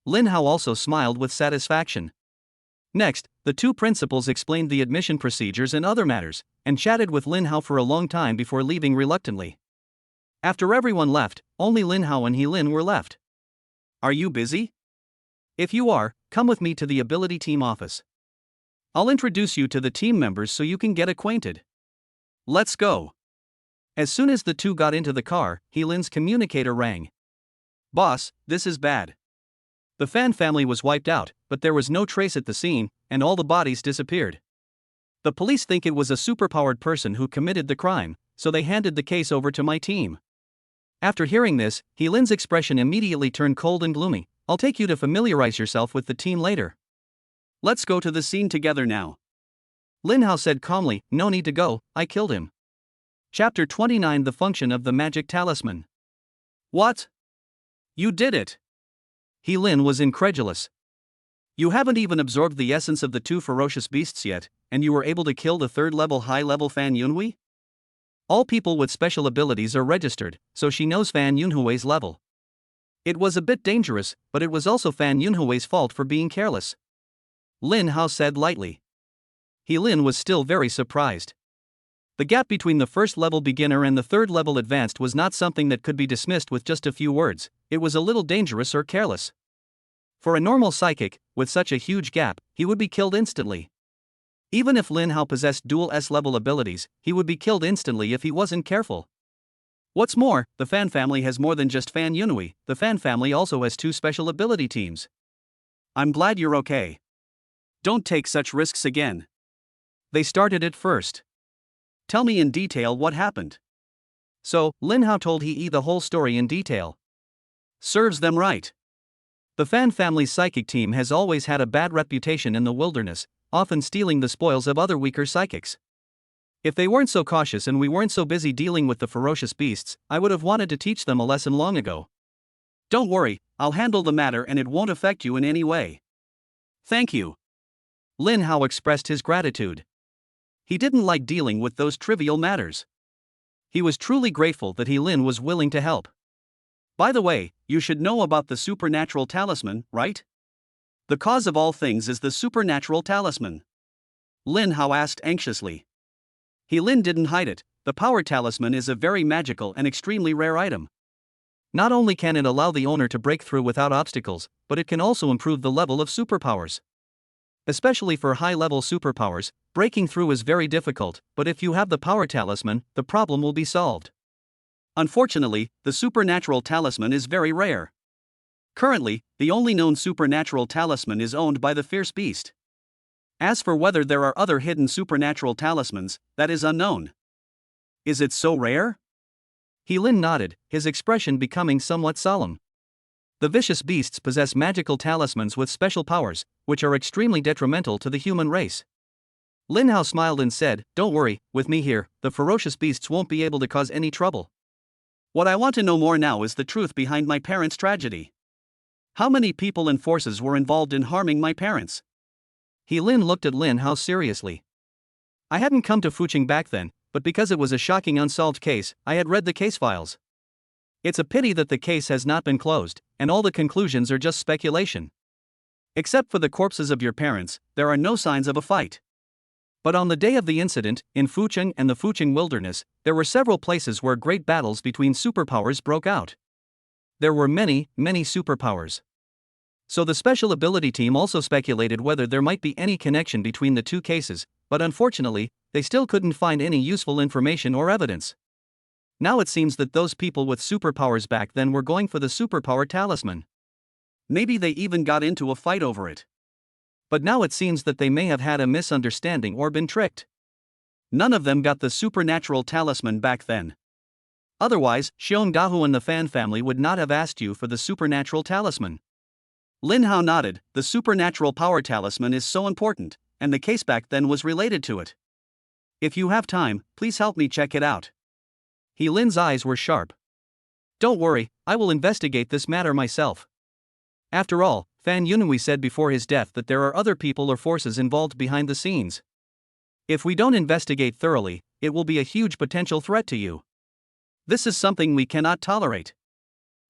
Lin Hao also smiled with satisfaction. Next, the 2 principals explained the admission procedures and other matters, and chatted with Lin Hao for a long time before leaving reluctantly. After everyone left, only Lin Hao and He Lin were left. Are you busy? If you are, come with me to the ability team office. I'll introduce you to the team members so you can get acquainted. Let's go. As soon as the 2 got into the car, He Lin's communicator rang. Boss, this is bad. The Fan family was wiped out, but there was no trace at the scene, and all the bodies disappeared. The police think it was a superpowered person who committed the crime, so they handed the case over to my team. After hearing this, He Lin's expression immediately turned cold and gloomy. I'll take you to familiarize yourself with the team later. Let's go to the scene together now. Lin Hao said calmly, no need to go, I killed him. Chapter 29 The Function of the Magic Talisman. What? You did it? He Lin was incredulous. You haven't even absorbed the essence of the 2 ferocious beasts yet, and you were able to kill the 3rd-level high-level Fan Yunhui? All people with special abilities are registered, so she knows Fan Yunhui's level. It was a bit dangerous, but it was also Fan Yunhui's fault for being careless. Lin Hao said lightly. He Lin was still very surprised. The gap between the 1st-level beginner and the 3rd-level advanced was not something that could be dismissed with just a few words. It was a little dangerous or careless. For a normal psychic, with such a huge gap, he would be killed instantly. Even if Lin Hao possessed dual S-level abilities, he would be killed instantly if he wasn't careful. What's more, the Fan family has more than just Fan Yunhui. The Fan family also has 2 special ability teams. I'm glad you're okay. Don't take such risks again. They started it first. Tell me in detail what happened. So, Lin Hao told He the whole story in detail. Serves them right. The Fan family's psychic team has always had a bad reputation in the wilderness, often stealing the spoils of other weaker psychics. If they weren't so cautious and we weren't so busy dealing with the ferocious beasts, I would have wanted to teach them a lesson long ago. Don't worry, I'll handle the matter and it won't affect you in any way. Thank you. Lin Hao expressed his gratitude. He didn't like dealing with those trivial matters. He was truly grateful that He Lin was willing to help. By the way, you should know about the supernatural talisman, right? The cause of all things is the supernatural talisman. Lin Hao asked anxiously. He Lin didn't hide it. The power talisman is a very magical and extremely rare item. Not only can it allow the owner to break through without obstacles, but it can also improve the level of superpowers. Especially for high-level superpowers, breaking through is very difficult, but if you have the power talisman, the problem will be solved. Unfortunately, the supernatural talisman is very rare. Currently, the only known supernatural talisman is owned by the fierce beast. As for whether there are other hidden supernatural talismans, that is unknown. Is it so rare? He Lin nodded, his expression becoming somewhat solemn. The vicious beasts possess magical talismans with special powers, which are extremely detrimental to the human race. Lin Hao smiled and said, don't worry, with me here, the ferocious beasts won't be able to cause any trouble. What I want to know more now is the truth behind my parents' tragedy. How many people and forces were involved in harming my parents? Lin looked at Lin Hao seriously. I hadn't come to Fucheng back then, but because it was a shocking unsolved case, I had read the case files. It's a pity that the case has not been closed, and all the conclusions are just speculation. Except for the corpses of your parents, there are no signs of a fight. But on the day of the incident, in Fucheng and the Fucheng wilderness, there were several places where great battles between superpowers broke out. There were many superpowers. So the special ability team also speculated whether there might be any connection between the two cases, but unfortunately, they still couldn't find any useful information or evidence. Now it seems that those people with superpowers back then were going for the superpower talisman. Maybe they even got into a fight over it. But now it seems that they may have had a misunderstanding or been tricked. None of them got the supernatural talisman back then. Otherwise, Xiong Dahu and the Fan family would not have asked you for the supernatural talisman. Lin Hao nodded. The supernatural power talisman is so important, and the case back then was related to it. If you have time, please help me check it out. Lin's eyes were sharp. Don't worry, I will investigate this matter myself. After all, Fan Yunhui said before his death that there are other people or forces involved behind the scenes. If we don't investigate thoroughly, it will be a huge potential threat to you. This is something we cannot tolerate.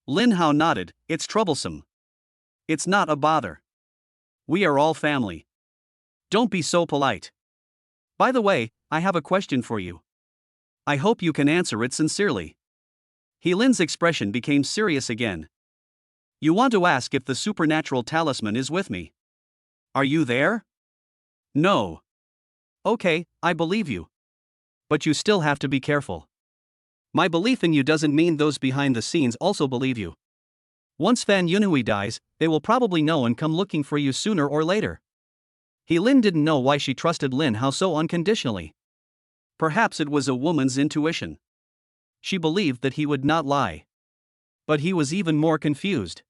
Lin Hao nodded. It's troublesome. It's not a bother. We are all family. Don't be so polite. By the way, I have a question for you. I hope you can answer it sincerely. Lin's expression became serious again. You want to ask if the supernatural talisman is with me? Are you there? No. Okay, I believe you. But you still have to be careful. My belief in you doesn't mean those behind the scenes also believe you. Once Fan Yunhui dies, they will probably know and come looking for you sooner or later. Lin didn't know why she trusted Lin Hao so unconditionally. Perhaps it was a woman's intuition. She believed that he would not lie. But he was even more confused.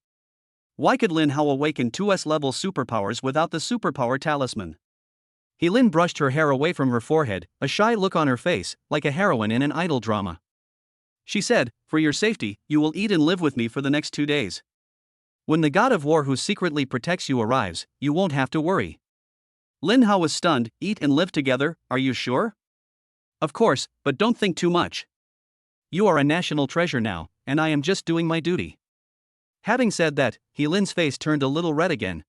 Why could Lin Hao awaken 2S-level superpowers without the superpower talisman? Lin brushed her hair away from her forehead, a shy look on her face, like a heroine in an idol drama. She said, for your safety, you will eat and live with me for the next 2 days. When the god of war who secretly protects you arrives, you won't have to worry. Lin Hao was stunned. Eat and live together, are you sure? Of course, but don't think too much. You are a national treasure now, and I am just doing my duty. Having said that, Lin's face turned a little red again.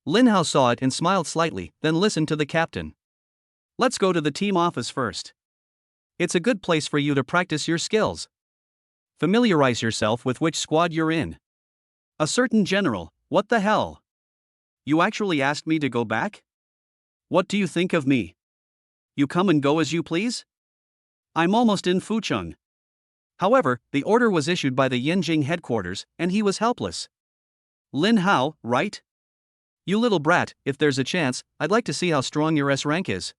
Lin Hao saw it and smiled slightly, then listened to the captain. Let's go to the team office first. It's a good place for you to practice your skills. Familiarize yourself with which squad you're in. A certain general, what the hell? You actually asked me to go back? What do you think of me? You come and go as you please? I'm almost in Fucheng. However, the order was issued by the Yanjing headquarters, and he was helpless. Lin Hao, right? You little brat, if there's a chance, I'd like to see how strong your S rank is.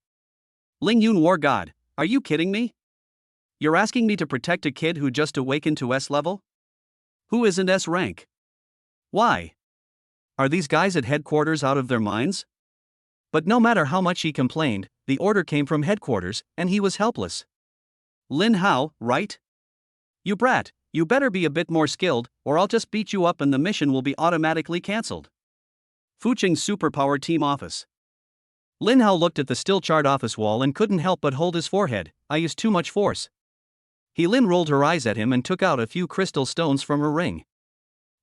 Ling Yun War God, are you kidding me? You're asking me to protect a kid who just awakened to S level? Who isn't S rank? Why? Are these guys at headquarters out of their minds? But no matter how much he complained, the order came from headquarters, and he was helpless. Lin Hao, right? You brat, you better be a bit more skilled, or I'll just beat you up and the mission will be automatically cancelled. Fucheng's superpower team office. Lin Hao looked at the still-charred office wall and couldn't help but hold his forehead. I used too much force. Lin rolled her eyes at him and took out a few crystal stones from her ring.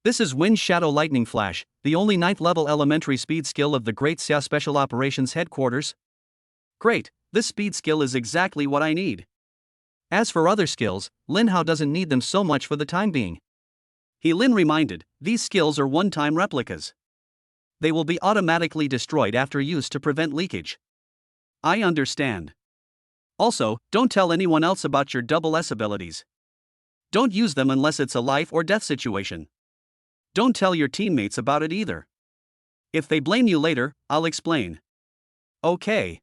This is Wind Shadow Lightning Flash, the only 9th-level elementary speed skill of the Great Xia Special Operations Headquarters. Great, this speed skill is exactly what I need. As for other skills, Lin Hao doesn't need them so much for the time being. Lin reminded, these skills are one-time replicas. They will be automatically destroyed after use to prevent leakage. I understand. Also, don't tell anyone else about your double S abilities. Don't use them unless it's a life or death situation. Don't tell your teammates about it either. If they blame you later, I'll explain. Okay.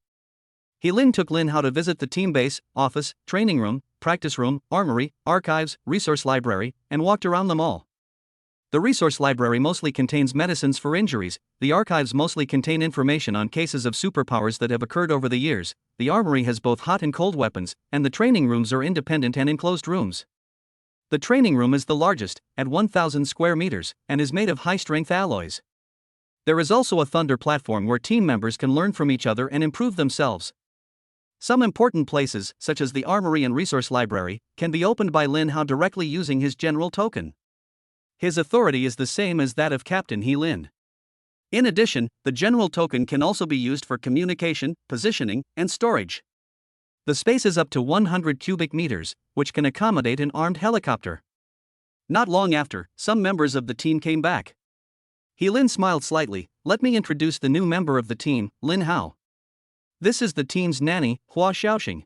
Lin took Lin Hao to visit the team base, office, training room, practice room, armory, archives, resource library, and walked around them all. The resource library mostly contains medicines for injuries, the archives mostly contain information on cases of superpowers that have occurred over the years, the armory has both hot and cold weapons, and the training rooms are independent and enclosed rooms. The training room is the largest, at 1,000 square meters, and is made of high-strength alloys. There is also a thunder platform where team members can learn from each other and improve themselves. Some important places, such as the Armory and Resource Library, can be opened by Lin Hao directly using his general token. His authority is the same as that of Captain He Lin. In addition, the general token can also be used for communication, positioning, and storage. The space is up to 100 cubic meters, which can accommodate an armed helicopter. Not long after, some members of the team came back. He Lin smiled slightly. Let me introduce the new member of the team, Lin Hao. This is the team's nanny, Hua Xiaoxing.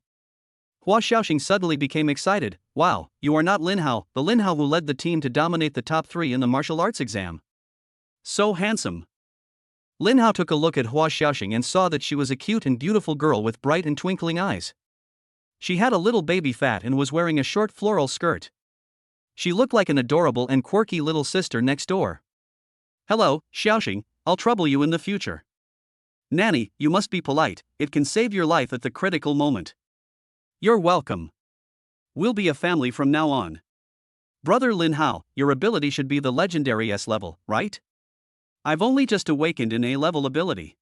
Hua Xiaoxing suddenly became excited. Wow, you are not Lin Hao, the Lin Hao who led the team to dominate the top 3 in the martial arts exam. So handsome. Lin Hao took a look at Hua Xiaoxing and saw that she was a cute and beautiful girl with bright and twinkling eyes. She had a little baby fat and was wearing a short floral skirt. She looked like an adorable and quirky little sister next door. Hello, Xiaoxing, I'll trouble you in the future. Nanny, you must be polite, it can save your life at the critical moment. You're welcome. We'll be a family from now on. Brother Lin Hao, your ability should be the legendary S level, right? I've only just awakened in A-level ability.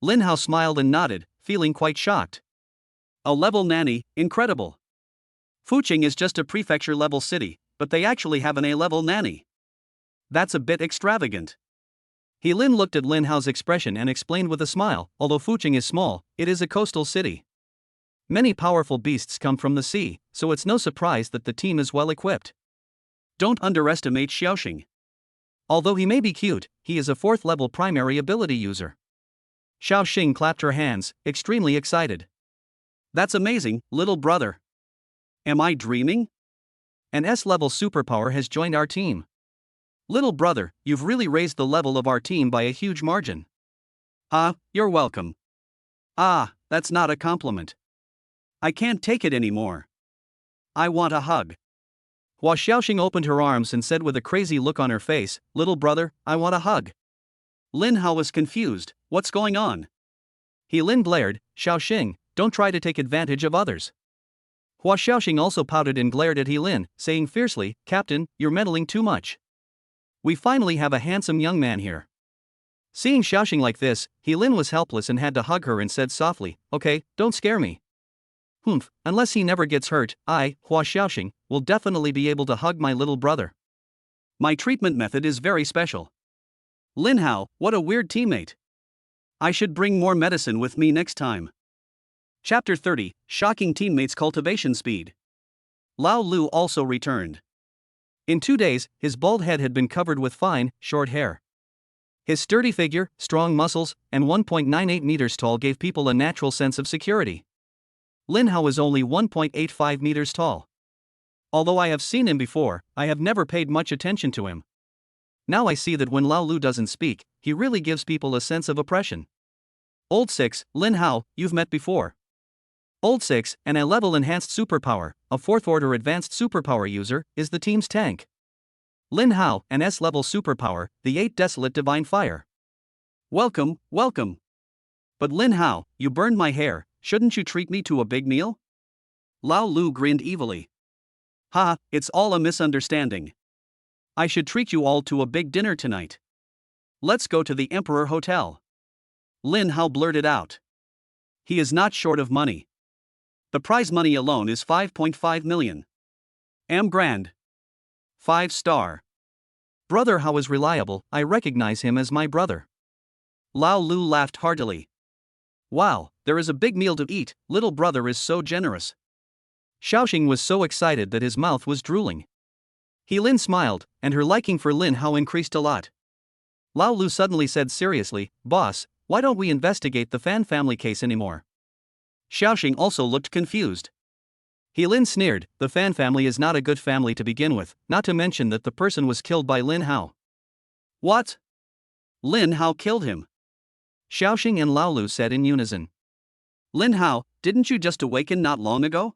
Lin Hao smiled and nodded, feeling quite shocked. A level nanny, incredible. Fuqing is just a prefecture-level city, but they actually have an A-level nanny. That's a bit extravagant. He Lin looked at Lin Hao's expression and explained with a smile, although Fuqing is small, it is a coastal city. Many powerful beasts come from the sea, so it's no surprise that the team is well equipped. Don't underestimate Xiaoxing. Although he may be cute, he is a 4th-level primary ability user. Xiaoxing clapped her hands, extremely excited. That's amazing, little brother. Am I dreaming? An S-level superpower has joined our team. Little brother, you've really raised the level of our team by a huge margin. You're welcome. That's not a compliment. I can't take it anymore. I want a hug. Hua Xiaoxing opened her arms and said with a crazy look on her face, little brother, I want a hug. Lin Hao was confused, what's going on? He Lin glared, Xiaoxing, don't try to take advantage of others. Hua Xiaoxing also pouted and glared at He Lin, saying fiercely, Captain, you're meddling too much. We finally have a handsome young man here. Seeing Xiaoxing like this, He Lin was helpless and had to hug her and said softly, okay, don't scare me. Unless he never gets hurt, I, Hua Xiaoxing, will definitely be able to hug my little brother. My treatment method is very special. Lin Hao, what a weird teammate. I should bring more medicine with me next time. Chapter 30, Shocking Teammates' Cultivation Speed. Lao Lu also returned. In 2 days, his bald head had been covered with fine, short hair. His sturdy figure, strong muscles, and 1.98 meters tall gave people a natural sense of security. Lin Hao is only 1.85 meters tall. Although I have seen him before, I have never paid much attention to him. Now I see that when Lao Lu doesn't speak, he really gives people a sense of oppression. Old 6, Lin Hao, you've met before. Old 6, an A-level enhanced superpower, a 4th-order advanced superpower user, is the team's tank. Lin Hao, an S-level superpower, the 8 Desolate Divine Fire. Welcome, welcome. But Lin Hao, you burned my hair, shouldn't you treat me to a big meal? Lao Lu grinned evilly. It's all a misunderstanding. I should treat you all to a big dinner tonight. Let's go to the Emperor Hotel. Lin Hao blurted out. He is not short of money. The prize money alone is 5.5 million. Grand. 5-star. Brother Hao is reliable, I recognize him as my brother. Lao Lu laughed heartily. Wow, there is a big meal to eat, little brother is so generous. Xiaoxing was so excited that his mouth was drooling. He Lin smiled, and her liking for Lin Hao increased a lot. Lao Lu suddenly said seriously, Boss, why don't we investigate the Fan family case anymore? Xiaoxing also looked confused. He Lin sneered, the Fan family is not a good family to begin with, not to mention that the person was killed by Lin Hao. What? Lin Hao killed him? Xiaoxing and Lao Lu said in unison. Lin Hao, didn't you just awaken not long ago?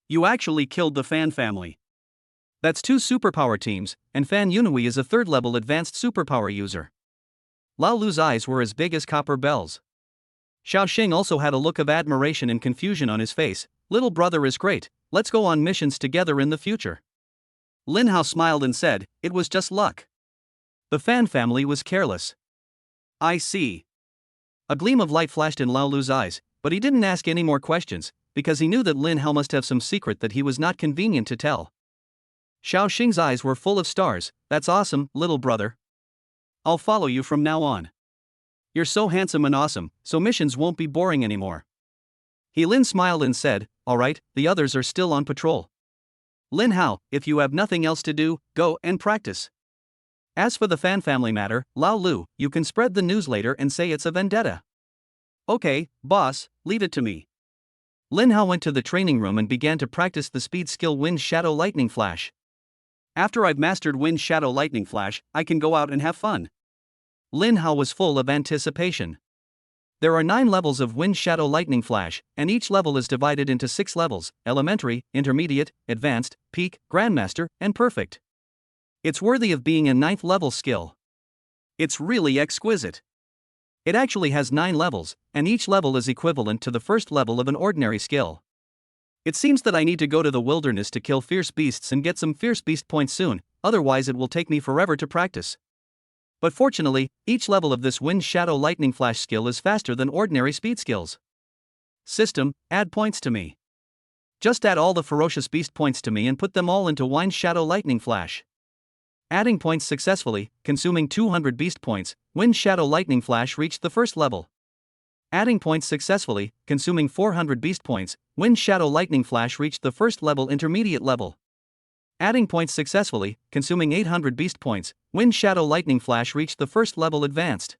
You actually killed the Fan family. That's 2 superpower teams, and Fan Yunhui is a 3rd-level advanced superpower user. Lao Lu's eyes were as big as copper bells. Xiaoxing also had a look of admiration and confusion on his face. Little brother is great, let's go on missions together in the future. Lin Hao smiled and said, "It was just luck. The Fan family was careless." "I see." A gleam of light flashed in Lao Lu's eyes, but he didn't ask any more questions, because he knew that Lin Hao must have some secret that he was not convenient to tell. Xiao Xing's eyes were full of stars. "That's awesome, little brother. I'll follow you from now on. You're so handsome and awesome, so missions won't be boring anymore." He Lin smiled and said, "Alright, the others are still on patrol. Lin Hao, if you have nothing else to do, go and practice. As for the Fan family matter, Lao Lu, you can spread the news later and say it's a vendetta." "Okay, boss, leave it to me." Lin Hao went to the training room and began to practice the speed skill Wind Shadow Lightning Flash. "After I've mastered Wind Shadow Lightning Flash, I can go out and have fun." Lin Hao was full of anticipation. There are 9 levels of Wind Shadow Lightning Flash, and each level is divided into 6 levels: Elementary, Intermediate, Advanced, Peak, Grandmaster, and Perfect. It's worthy of being a 9th level skill. It's really exquisite. It actually has 9 levels, and each level is equivalent to the first level of an ordinary skill. It seems that I need to go to the wilderness to kill fierce beasts and get some fierce beast points soon, otherwise it will take me forever to practice. But fortunately, each level of this Wind Shadow Lightning Flash skill is faster than ordinary speed skills. System, add points to me. Just add all the ferocious beast points to me and put them all into Wind Shadow Lightning Flash. Adding points successfully, consuming 200 beast points, Wind Shadow Lightning Flash reached the first level. Adding points successfully, consuming 400 beast points, Wind Shadow Lightning Flash reached the first level intermediate level. Adding points successfully, consuming 800 beast points, Wind Shadow Lightning Flash reached the first level advanced.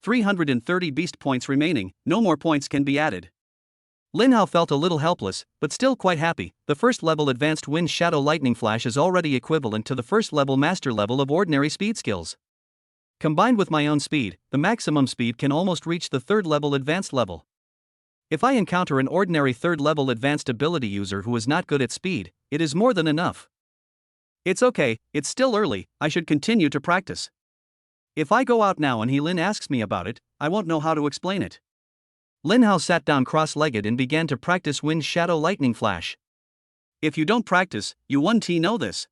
330 beast points remaining, no more points can be added. Lin Hao felt a little helpless, but still quite happy. The first level advanced Wind Shadow Lightning Flash is already equivalent to the first level master level of ordinary speed skills. Combined with my own speed, the maximum speed can almost reach the third level advanced level. If I encounter an ordinary third level advanced ability user who is not good at speed, it is more than enough. It's okay, it's still early, I should continue to practice. If I go out now and He Lin asks me about it, I won't know how to explain it. Lin Hao sat down cross-legged and began to practice Wind Shadow Lightning Flash. If you don't practice, you won't know this.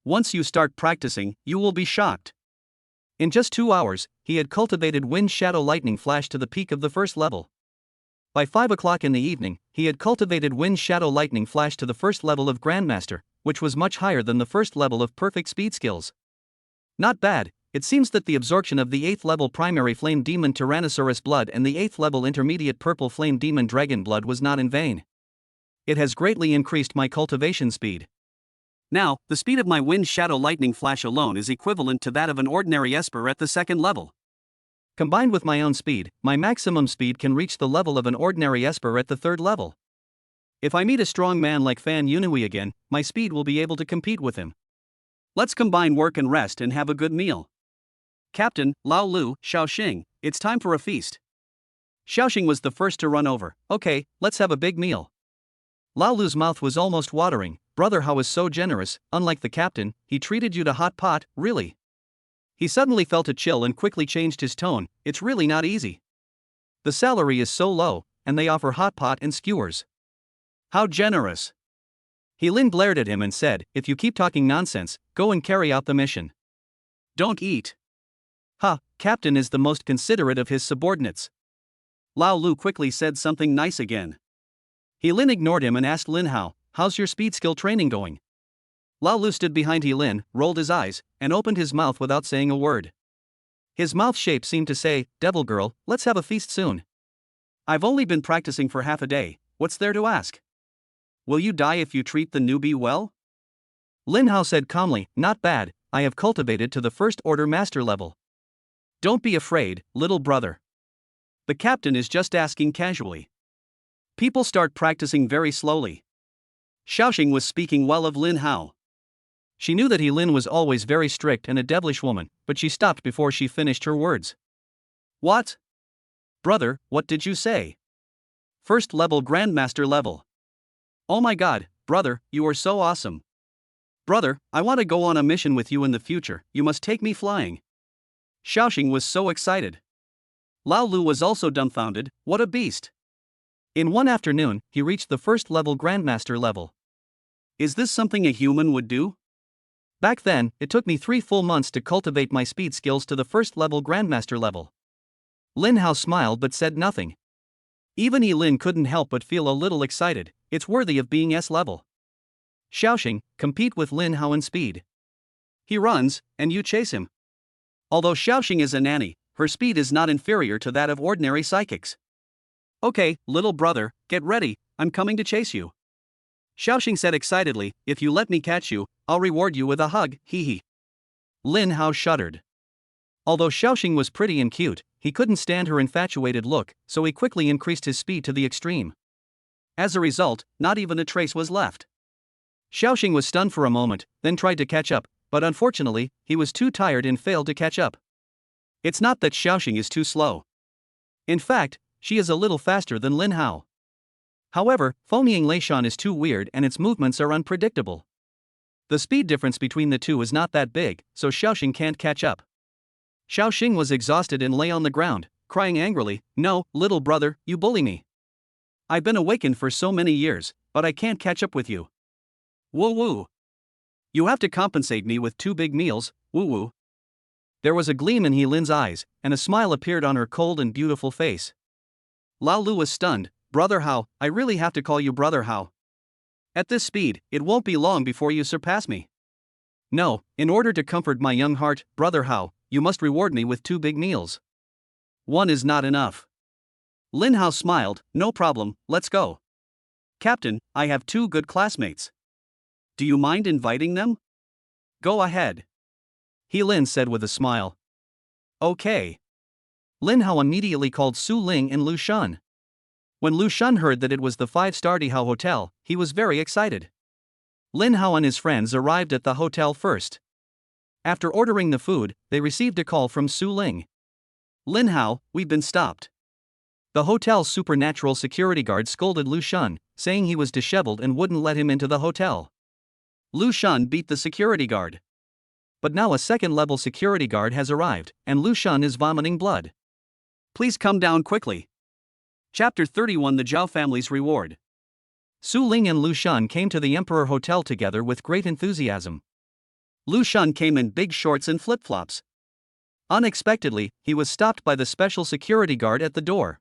Once you start practicing, you will be shocked. In just 2 hours, he had cultivated Wind Shadow Lightning Flash to the peak of the first level. By 5 o'clock in the evening, he had cultivated Wind Shadow Lightning Flash to the first level of Grandmaster, which was much higher than the first level of perfect speed skills. Not bad. It seems that the absorption of the 8th level primary flame demon Tyrannosaurus blood and the 8th level intermediate purple flame demon dragon blood was not in vain. It has greatly increased my cultivation speed. Now, the speed of my Wind Shadow Lightning Flash alone is equivalent to that of an ordinary Esper at the second level. Combined with my own speed, my maximum speed can reach the level of an ordinary Esper at the third level. If I meet a strong man like Fan Yunui again, my speed will be able to compete with him. Let's combine work and rest and have a good meal. Captain, Lao Lu, Xiaoxing, it's time for a feast. Xiaoxing was the first to run over. Okay, let's have a big meal. Lao Lu's mouth was almost watering. Brother Hao is so generous, unlike the captain, he treated you to hot pot, really. He suddenly felt a chill and quickly changed his tone. It's really not easy. The salary is so low, and they offer hot pot and skewers. How generous. He Lin glared at him and said, if you keep talking nonsense, go and carry out the mission. Don't eat. Ha, Captain is the most considerate of his subordinates. Lao Lu quickly said something nice again. He Lin ignored him and asked Lin Hao, how's your speed skill training going? Lao Lu stood behind He Lin, rolled his eyes, and opened his mouth without saying a word. His mouth shape seemed to say, Devil girl, let's have a feast soon. I've only been practicing for half a day, what's there to ask? Will you die if you treat the newbie well? Lin Hao said calmly, not bad, I have cultivated to the first order master level. Don't be afraid, little brother. The captain is just asking casually. People start practicing very slowly. Xiaoxing was speaking well of Lin Hao. She knew that He Lin was always very strict and a devilish woman, but she stopped before she finished her words. What? Brother, what did you say? First level Grandmaster level. Oh my god, brother, you are so awesome. Brother, I want to go on a mission with you in the future, you must take me flying. Xiaoxing was so excited. Lao Lu was also dumbfounded, what a beast. In one afternoon, he reached the first level Grandmaster level. Is this something a human would do? Back then, it took me 3 full months to cultivate my speed skills to the first level Grandmaster level. Lin Hao smiled but said nothing. Even Lin couldn't help but feel a little excited. It's worthy of being S level. Xiaoxing, compete with Lin Hao in speed. He runs, and you chase him. Although Xiaoxing is a nanny, her speed is not inferior to that of ordinary psychics. Okay, little brother, get ready, I'm coming to chase you. Xiaoxing said excitedly, if you let me catch you, I'll reward you with a hug, hee hee. Lin Hao shuddered. Although Xiaoxing was pretty and cute, he couldn't stand her infatuated look, so he quickly increased his speed to the extreme. As a result, not even a trace was left. Xiaoxing was stunned for a moment, then tried to catch up, but unfortunately, he was too tired and failed to catch up. It's not that Xiaoxing is too slow. In fact, she is a little faster than Lin Hao. However, Phonying Leishan is too weird and its movements are unpredictable. The speed difference between the two is not that big, so Xiaoxing can't catch up. Xiaoxing was exhausted and lay on the ground, crying angrily, no, little brother, you bully me. I've been awakened for so many years, but I can't catch up with you. Woo woo. You have to compensate me with 2 big meals, woo woo. There was a gleam in He Lin's eyes, and a smile appeared on her cold and beautiful face. Lao Lu was stunned. Brother Hao, I really have to call you Brother Hao. At this speed, it won't be long before you surpass me. No, in order to comfort my young heart, Brother Hao, you must reward me with 2 big meals. 1 is not enough. Lin Hao smiled, no problem, let's go. Captain, I have 2 good classmates. Do you mind inviting them? Go ahead. He Lin said with a smile. Okay. Lin Hao immediately called Su Ling and Lu Shun. When Lu Shun heard that it was the 5-star Dihao Hotel, he was very excited. Lin Hao and his friends arrived at the hotel first. After ordering the food, they received a call from Su Ling. Lin Hao, we've been stopped. The hotel's supernatural security guard scolded Lu Shun, saying he was disheveled and wouldn't let him into the hotel. Lu Shun beat the security guard. But now a second-level security guard has arrived, and Lu Shun is vomiting blood. Please come down quickly. Chapter 31 The Zhao Family's Reward. Su Ling and Lu Shun came to the Emperor Hotel together with great enthusiasm. Lu Shun came in big shorts and flip-flops. Unexpectedly, he was stopped by the special security guard at the door.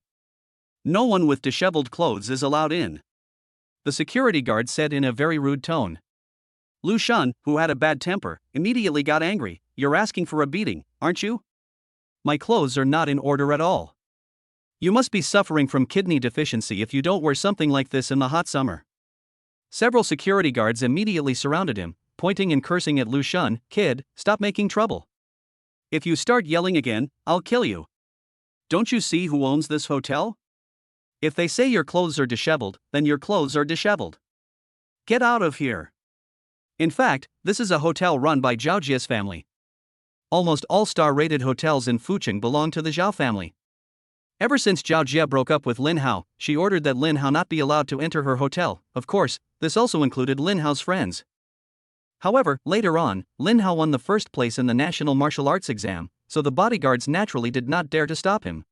No one with disheveled clothes is allowed in. The security guard said in a very rude tone. Lu Shun, who had a bad temper, immediately got angry. You're asking for a beating, aren't you? My clothes are not in order at all. You must be suffering from kidney deficiency if you don't wear something like this in the hot summer. Several security guards immediately surrounded him, pointing and cursing at Lu Shun. Kid, stop making trouble. If you start yelling again, I'll kill you. Don't you see who owns this hotel? If they say your clothes are disheveled, then your clothes are disheveled. Get out of here. In fact, this is a hotel run by Zhao Jie's family. Almost all star-rated hotels in Fucheng belong to the Zhao family. Ever since Zhao Jie broke up with Lin Hao, she ordered that Lin Hao not be allowed to enter her hotel. Of course, this also included Lin Hao's friends. However, later on, Lin Hao won the first place in the National Martial Arts exam, so the bodyguards naturally did not dare to stop him.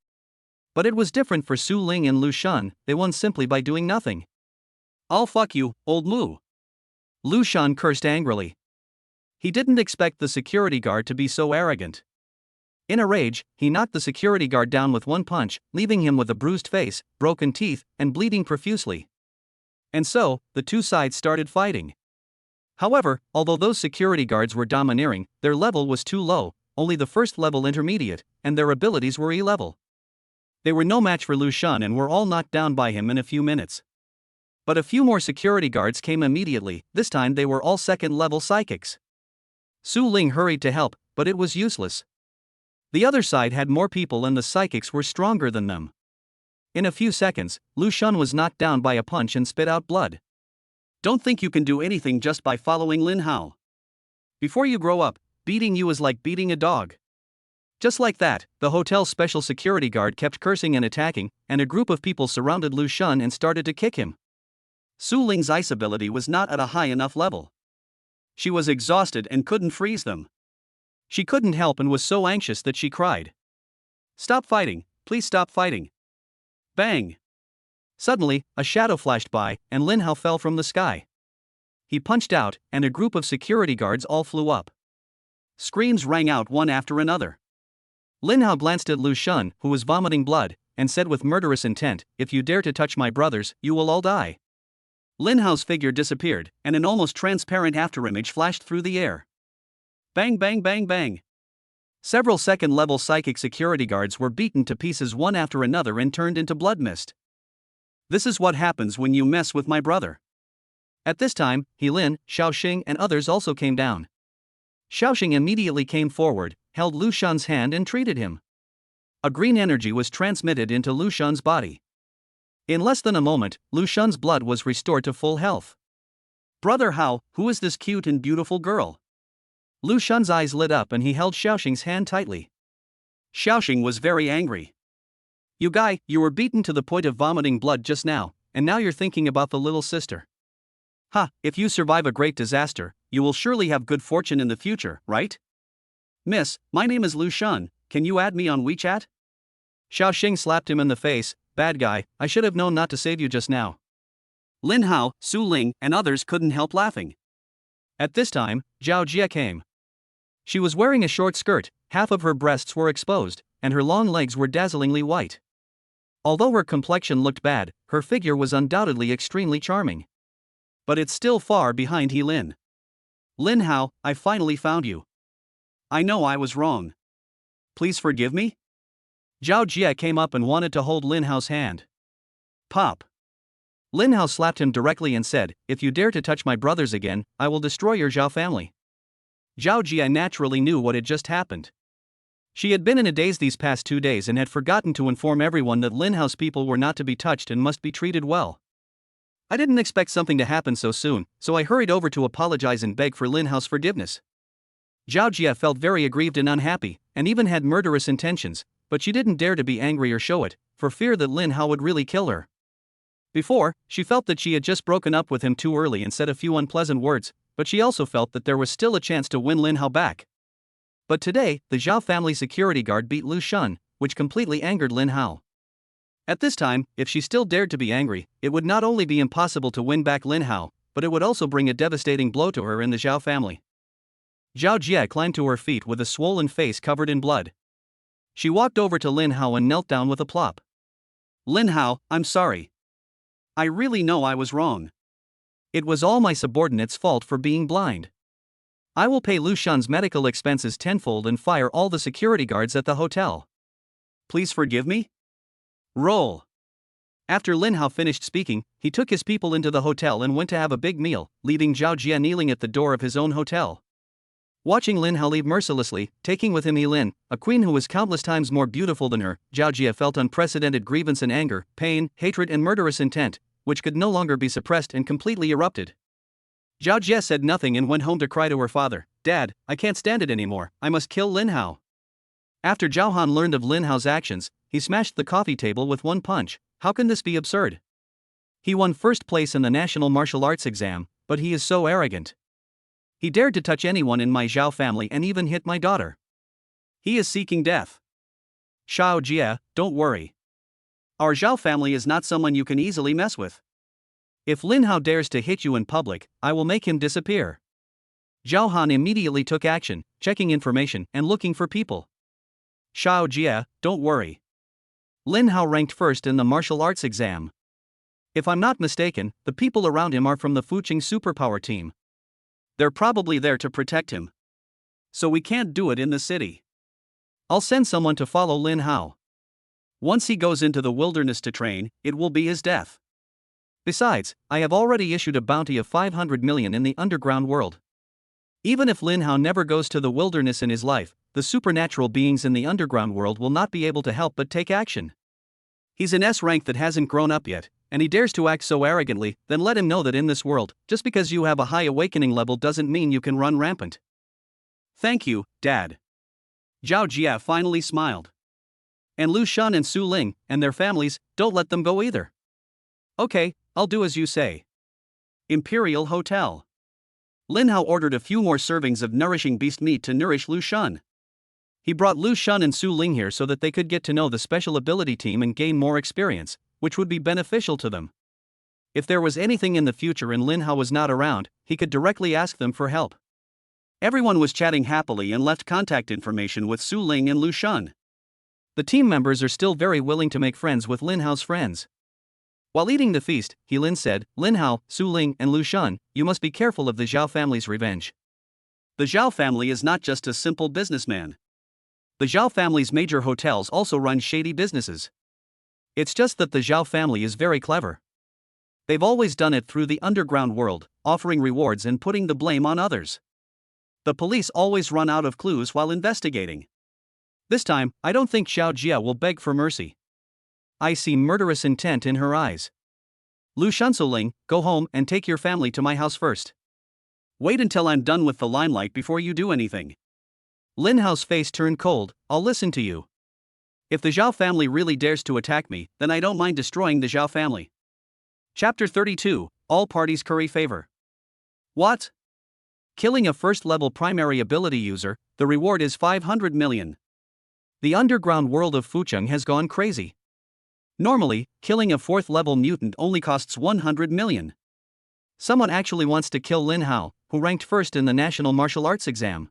But it was different for Su Ling and Lu Shun, they won simply by doing nothing. I'll fuck you, old Lu. Lu Shun cursed angrily. He didn't expect the security guard to be so arrogant. In a rage, he knocked the security guard down with one punch, leaving him with a bruised face, broken teeth, and bleeding profusely. And so, the two sides started fighting. However, although those security guards were domineering, their level was too low, only the first level intermediate, and their abilities were E-level. They were no match for Lu Shun and were all knocked down by him in a few minutes. But a few more security guards came immediately, this time they were all second-level psychics. Su Ling hurried to help, but it was useless. The other side had more people and the psychics were stronger than them. In a few seconds, Lu Shun was knocked down by a punch and spit out blood. Don't think you can do anything just by following Lin Hao. Before you grow up, beating you is like beating a dog. Just like that, the hotel's special security guard kept cursing and attacking, and a group of people surrounded Lu Shun and started to kick him. Su Ling's ice ability was not at a high enough level. She was exhausted and couldn't freeze them. She couldn't help and was so anxious that she cried. Stop fighting, please stop fighting. Bang! Suddenly, a shadow flashed by, and Lin Hao fell from the sky. he punched out, and a group of security guards all flew up. Screams rang out one after another. Lin Hao glanced at Lu Shun, who was vomiting blood, and said with murderous intent, "If you dare to touch my brothers, you will all die." Lin Hao's figure disappeared, and an almost transparent afterimage flashed through the air. Bang bang bang bang. Several second-level psychic security guards were beaten to pieces one after another and turned into blood mist. This is what happens when you mess with my brother. At this time, Lin, Xiaoxing and others also came down. Xiaoxing immediately came forward, held Lu Shun's hand and treated him. A green energy was transmitted into Lu Shun's body. In less than a moment, Lu Shun's blood was restored to full health. "Brother Hao, who is this cute and beautiful girl?" Lu Shun's eyes lit up and he held Xiaoxing's hand tightly. Xiaoxing was very angry. "You guy, you were beaten to the point of vomiting blood just now, and now you're thinking about the little sister. Ha, if you survive a great disaster, you will surely have good fortune in the future, right? Miss, my name is Lu Shun, can you add me on WeChat?" Xiaoxing slapped him in the face. "Bad guy, I should have known not to save you just now." Lin Hao, Su Ling, and others couldn't help laughing. At this time, Zhao Jie came. She was wearing a short skirt, half of her breasts were exposed, and her long legs were dazzlingly white. Although her complexion looked bad, her figure was undoubtedly extremely charming. But it's still far behind Lin. "Lin Hao, I finally found you. I know I was wrong. Please forgive me?" Zhao Jie came up and wanted to hold Lin Hao's hand. Pop. Lin Hao slapped him directly and said, "If you dare to touch my brothers again, I will destroy your Zhao family." Zhao Jie naturally knew what had just happened. She had been in a daze these past 2 days and had forgotten to inform everyone that Lin Hao's people were not to be touched and must be treated well. "I didn't expect something to happen so soon, so I hurried over to apologize and beg for Lin Hao's forgiveness." Zhao Jie felt very aggrieved and unhappy, and even had murderous intentions, but she didn't dare to be angry or show it, for fear that Lin Hao would really kill her. Before, she felt that she had just broken up with him too early and said a few unpleasant words, but she also felt that there was still a chance to win Lin Hao back. But today, the Zhao family security guard beat Lu Shun, which completely angered Lin Hao. At this time, if she still dared to be angry, it would not only be impossible to win back Lin Hao, but it would also bring a devastating blow to her and the Zhao family. Zhao Jie climbed to her feet with a swollen face covered in blood. She walked over to Lin Hao and knelt down with a plop. "Lin Hao, I'm sorry. I really know I was wrong. It was all my subordinate's fault for being blind. I will pay Lu Shun's medical expenses tenfold and fire all the security guards at the hotel. Please forgive me?" Roll. After Lin Hao finished speaking, he took his people into the hotel and went to have a big meal, leaving Zhao Jie kneeling at the door of his own hotel. Watching Lin Hao leave mercilessly, taking with him Lin, a queen who was countless times more beautiful than her, Zhao Jie felt unprecedented grievance and anger, pain, hatred and murderous intent, which could no longer be suppressed and completely erupted. Zhao Jie said nothing and went home to cry to her father, "Dad, I can't stand it anymore, I must kill Lin Hao." After Zhao Han learned of Lin Hao's actions, he smashed the coffee table with one punch. How can this be absurd? He won first place in the national martial arts exam, but he is so arrogant. He dared to touch anyone in my Zhao family and even hit my daughter. He is seeking death. Xiao Jie, don't worry. Our Zhao family is not someone you can easily mess with. If Lin Hao dares to hit you in public, I will make him disappear. Zhao Han immediately took action, checking information and looking for people. Xiao Jie, don't worry. Lin Hao ranked first in the martial arts exam. If I'm not mistaken, the people around him are from the Fuqing superpower team. They're probably there to protect him. So we can't do it in the city. I'll send someone to follow Lin Hao. Once he goes into the wilderness to train, it will be his death. Besides, I have already issued a bounty of 500 million in the underground world. Even if Lin Hao never goes to the wilderness in his life, the supernatural beings in the underground world will not be able to help but take action. He's an S rank that hasn't grown up yet, and he dares to act so arrogantly, then let him know that in this world, just because you have a high awakening level doesn't mean you can run rampant. Thank you, Dad. Zhao Jie finally smiled. And Lu Shun and Su Ling, and their families, don't let them go either. Okay, I'll do as you say. Imperial Hotel. Lin Hao ordered a few more servings of nourishing beast meat to nourish Lu Shun. He brought Lu Shun and Su Ling here so that they could get to know the special ability team and gain more experience, which would be beneficial to them. If there was anything in the future and Lin Hao was not around, he could directly ask them for help. Everyone was chatting happily and left contact information with Su Ling and Lu Shun. The team members are still very willing to make friends with Lin Hao's friends. While eating the feast, Lin said, "Lin Hao, Su Ling, and Lu Shun, you must be careful of the Zhao family's revenge. The Zhao family is not just a simple businessman. The Zhao family's major hotels also run shady businesses. It's just that the Zhao family is very clever. They've always done it through the underground world, offering rewards and putting the blame on others. The police always run out of clues while investigating. This time, I don't think Xiao Jia will beg for mercy. I see murderous intent in her eyes. Lu Shunsoling, go home and take your family to my house first. Wait until I'm done with the limelight before you do anything." Lin Hao's face turned cold. "I'll listen to you. If the Zhao family really dares to attack me, then I don't mind destroying the Zhao family." Chapter 32, All Parties Curry Favor. What? Killing a first-level primary ability user, the reward is 500 million. The underground world of Fucheng has gone crazy. Normally, killing a 4th-level mutant only costs 100 million. Someone actually wants to kill Lin Hao, who ranked first in the national martial arts exam.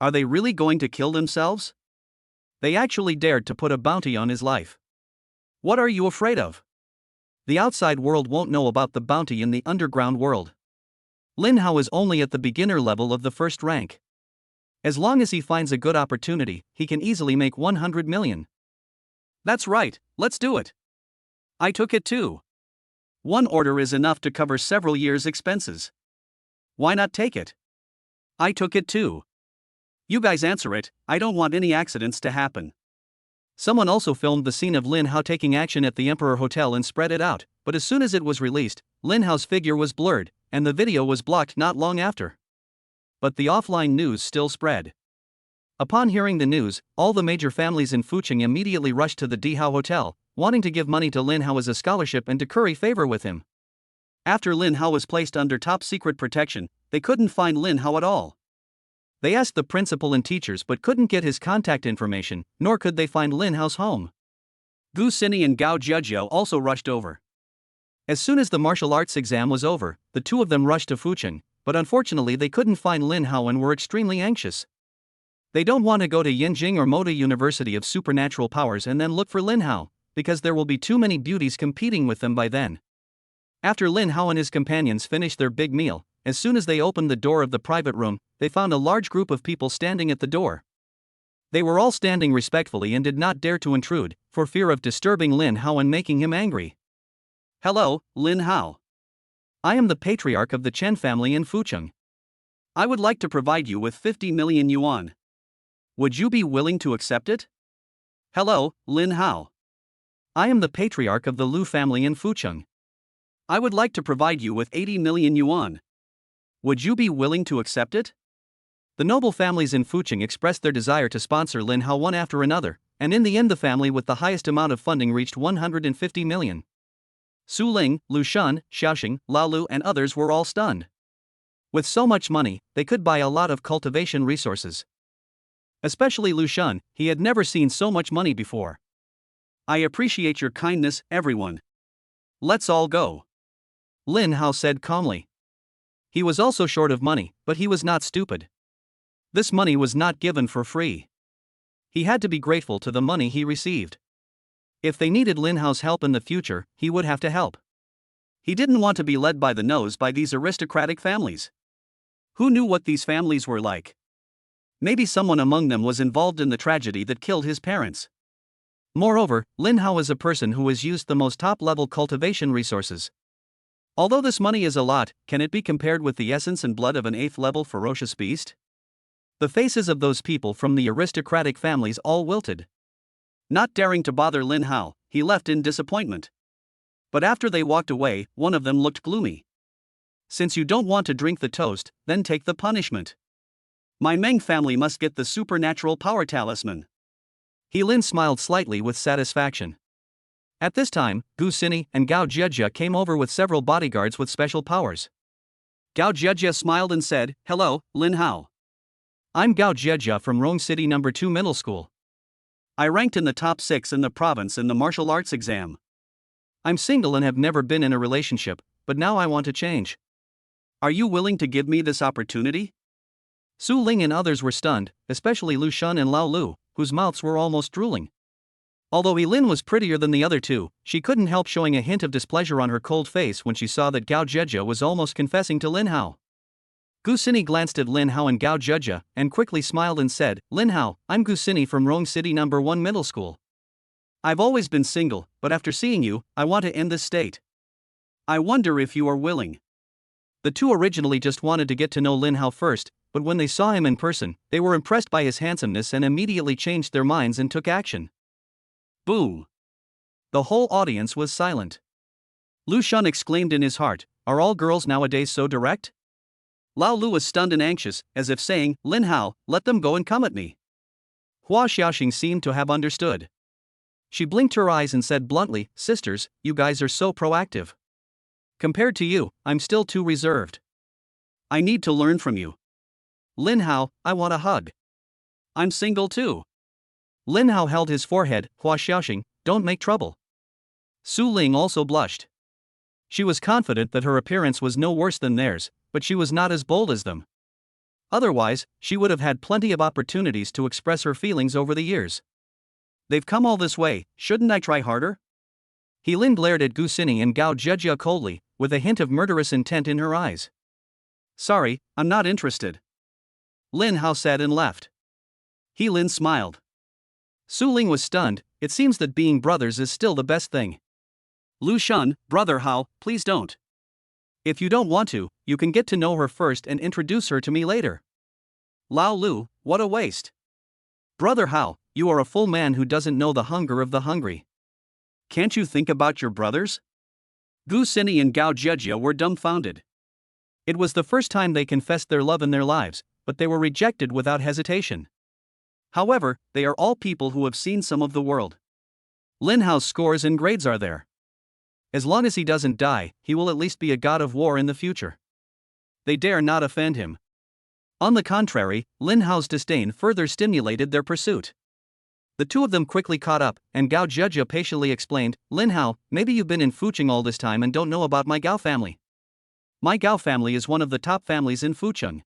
Are they really going to kill themselves? They actually dared to put a bounty on his life. What are you afraid of? The outside world won't know about the bounty in the underground world. Lin Hao is only at the beginner level of the first rank. As long as he finds a good opportunity, he can easily make 100 million. That's right, let's do it. I took it too. One order is enough to cover several years' expenses. Why not take it? I took it too. You guys answer it, I don't want any accidents to happen. Someone also filmed the scene of Lin Hao taking action at the Emperor Hotel and spread it out, but as soon as it was released, Lin Hao's figure was blurred, and the video was blocked not long after. But the offline news still spread. Upon hearing the news, all the major families in Fucheng immediately rushed to the Dihao Hotel, wanting to give money to Lin Hao as a scholarship and to curry favor with him. After Lin Hao was placed under top-secret protection, they couldn't find Lin Hao at all. They asked the principal and teachers but couldn't get his contact information, nor could they find Lin Hao's home. Gu Xini and Gao Jiajiao also rushed over. As soon as the martial arts exam was over, the two of them rushed to Fucheng, but unfortunately they couldn't find Lin Hao and were extremely anxious. They don't want to go to Yinjing or Moda University of Supernatural Powers and then look for Lin Hao, because there will be too many beauties competing with them by then. After Lin Hao and his companions finished their big meal, as soon as they opened the door of the private room, they found a large group of people standing at the door. They were all standing respectfully and did not dare to intrude, for fear of disturbing Lin Hao and making him angry. "Hello, Lin Hao. I am the patriarch of the Chen family in Fucheng. I would like to provide you with 50 million yuan. Would you be willing to accept it?" "Hello, Lin Hao. I am the patriarch of the Lu family in Fucheng. I would like to provide you with 80 million yuan. Would you be willing to accept it?" The noble families in Fucheng expressed their desire to sponsor Lin Hao one after another, and in the end the family with the highest amount of funding reached 150 million. Su Ling, Lu Shun, Xiaoxing, Lao Lu and others were all stunned. With so much money, they could buy a lot of cultivation resources. Especially Lu Shun, he had never seen so much money before. "I appreciate your kindness, everyone. Let's all go," Lin Hao said calmly. He was also short of money, but he was not stupid. This money was not given for free. He had to be grateful to the money he received. If they needed Lin Hao's help in the future, he would have to help. He didn't want to be led by the nose by these aristocratic families. Who knew what these families were like? Maybe someone among them was involved in the tragedy that killed his parents. Moreover, Lin Hao is a person who has used the most top-level cultivation resources. Although this money is a lot, can it be compared with the essence and blood of an 8th-level ferocious beast? The faces of those people from the aristocratic families all wilted. Not daring to bother Lin Hao, he left in disappointment. But after they walked away, one of them looked gloomy. "Since you don't want to drink the toast, then take the punishment. My Meng family must get the supernatural power talisman." Lin smiled slightly with satisfaction. At this time, Gu Xini and Gao Jiajia came over with several bodyguards with special powers. Gao Jiajia smiled and said, "Hello, Lin Hao. I'm Gao Jiajia from Rong City No. 2 Middle School. I ranked in the top 6 in the province in the martial arts exam. I'm single and have never been in a relationship, but now I want to change. Are you willing to give me this opportunity? Su Ling and others were stunned, especially Lu Shun and Lao Lu, whose mouths were almost drooling. Although Lin was prettier than the other two, she couldn't help showing a hint of displeasure on her cold face when she saw that Gao Jieja was almost confessing to Lin Hao. Gu Sini glanced at Lin Hao and Gao Jieja and quickly smiled and said, "Lin Hao, I'm Gu Sini from Rong City No. 1 Middle School. I've always been single, but after seeing you, I want to end this state. I wonder if you are willing." The two originally just wanted to get to know Lin Hao first, but when they saw him in person, they were impressed by his handsomeness and immediately changed their minds and took action. Boom! The whole audience was silent. Lu Shun exclaimed in his heart, "Are all girls nowadays so direct?" Lao Lu was stunned and anxious, as if saying, "Lin Hao, let them go and come at me." Hua Xiaoxing seemed to have understood. She blinked her eyes and said bluntly, "Sisters, you guys are so proactive. Compared to you, I'm still too reserved. I need to learn from you. Lin Hao, I want a hug. I'm single too." Lin Hao held his forehead. "Hua Xiaoxing, don't make trouble." Su Ling also blushed. She was confident that her appearance was no worse than theirs, but she was not as bold as them. Otherwise, she would have had plenty of opportunities to express her feelings over the years. They've come all this way, shouldn't I try harder? Lin glared at Gu Sini and Gao Jieja coldly, with a hint of murderous intent in her eyes. "Sorry, I'm not interested." Lin Hao said and left. Lin smiled. Su Ling was stunned. It seems that being brothers is still the best thing. "Lu Shun, brother Hao, please don't. If you don't want to, you can get to know her first and introduce her to me later." "Lao Lu, what a waste. Brother Hao, you are a full man who doesn't know the hunger of the hungry. Can't you think about your brothers?" Gu Sini and Gao Jieja were dumbfounded. It was the first time they confessed their love in their lives, but they were rejected without hesitation. However, they are all people who have seen some of the world. Lin Hao's scores and grades are there. As long as he doesn't die, he will at least be a god of war in the future. They dare not offend him. On the contrary, Lin Hao's disdain further stimulated their pursuit. The two of them quickly caught up, and Gao Jieja patiently explained, "Lin Hao, maybe you've been in Fucheng all this time and don't know about my Gao family. My Gao family is one of the top families in Fucheng.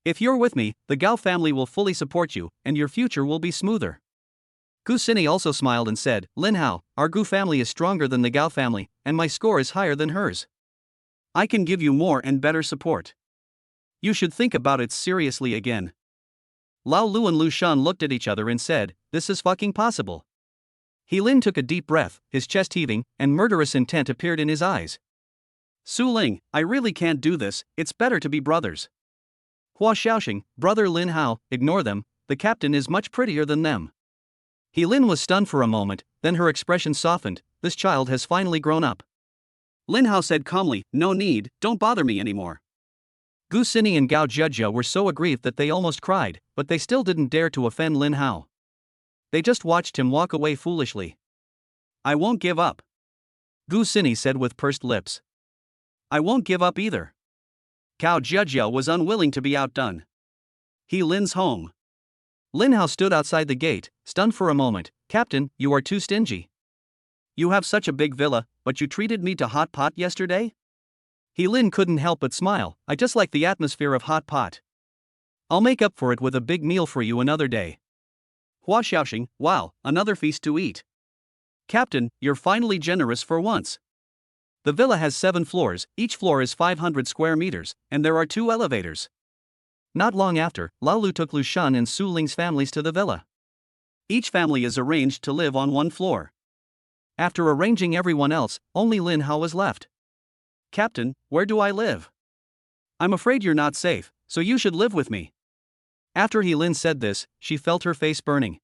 If you're with me, the Gao family will fully support you, and your future will be smoother." Gu Sini also smiled and said, "Lin Hao, our Gu family is stronger than the Gao family, and my score is higher than hers. I can give you more and better support. You should think about it seriously again." Lao Lu and Lu Shun looked at each other and said, "This is fucking possible." Lin took a deep breath, his chest heaving, and murderous intent appeared in his eyes. "Su Ling, I really can't do this, it's better to be brothers." Hua Xiaoxing, brother Lin Hao, ignore them, the captain is much prettier than them. Lin was stunned for a moment, then her expression softened, this child has finally grown up. Lin Hao said calmly, "No need, don't bother me anymore." Gu Sini and Gao Jieja were so aggrieved that they almost cried, but they still didn't dare to offend Lin Hao. They just watched him walk away foolishly. "I won't give up." Gu Sini said with pursed lips. "I won't give up either." Gao Jieja was unwilling to be outdone. Lin's home. Lin Hao stood outside the gate, stunned for a moment. "Captain, you are too stingy. You have such a big villa, but you treated me to hot pot yesterday?" Lin couldn't help but smile. "I just like the atmosphere of hot pot. I'll make up for it with a big meal for you another day." Hua Xiaoxing, "Wow, another feast to eat. Captain, you're finally generous for once. The villa has 7 floors, each floor is 500 square meters, and there are 2 elevators." Not long after, Lao Lu took Lu Shun and Su Ling's families to the villa. Each family is arranged to live on one floor. After arranging everyone else, only Lin Hao was left. "Captain, where do I live? I'm afraid you're not safe, so you should live with me." After Lin said this, she felt her face burning.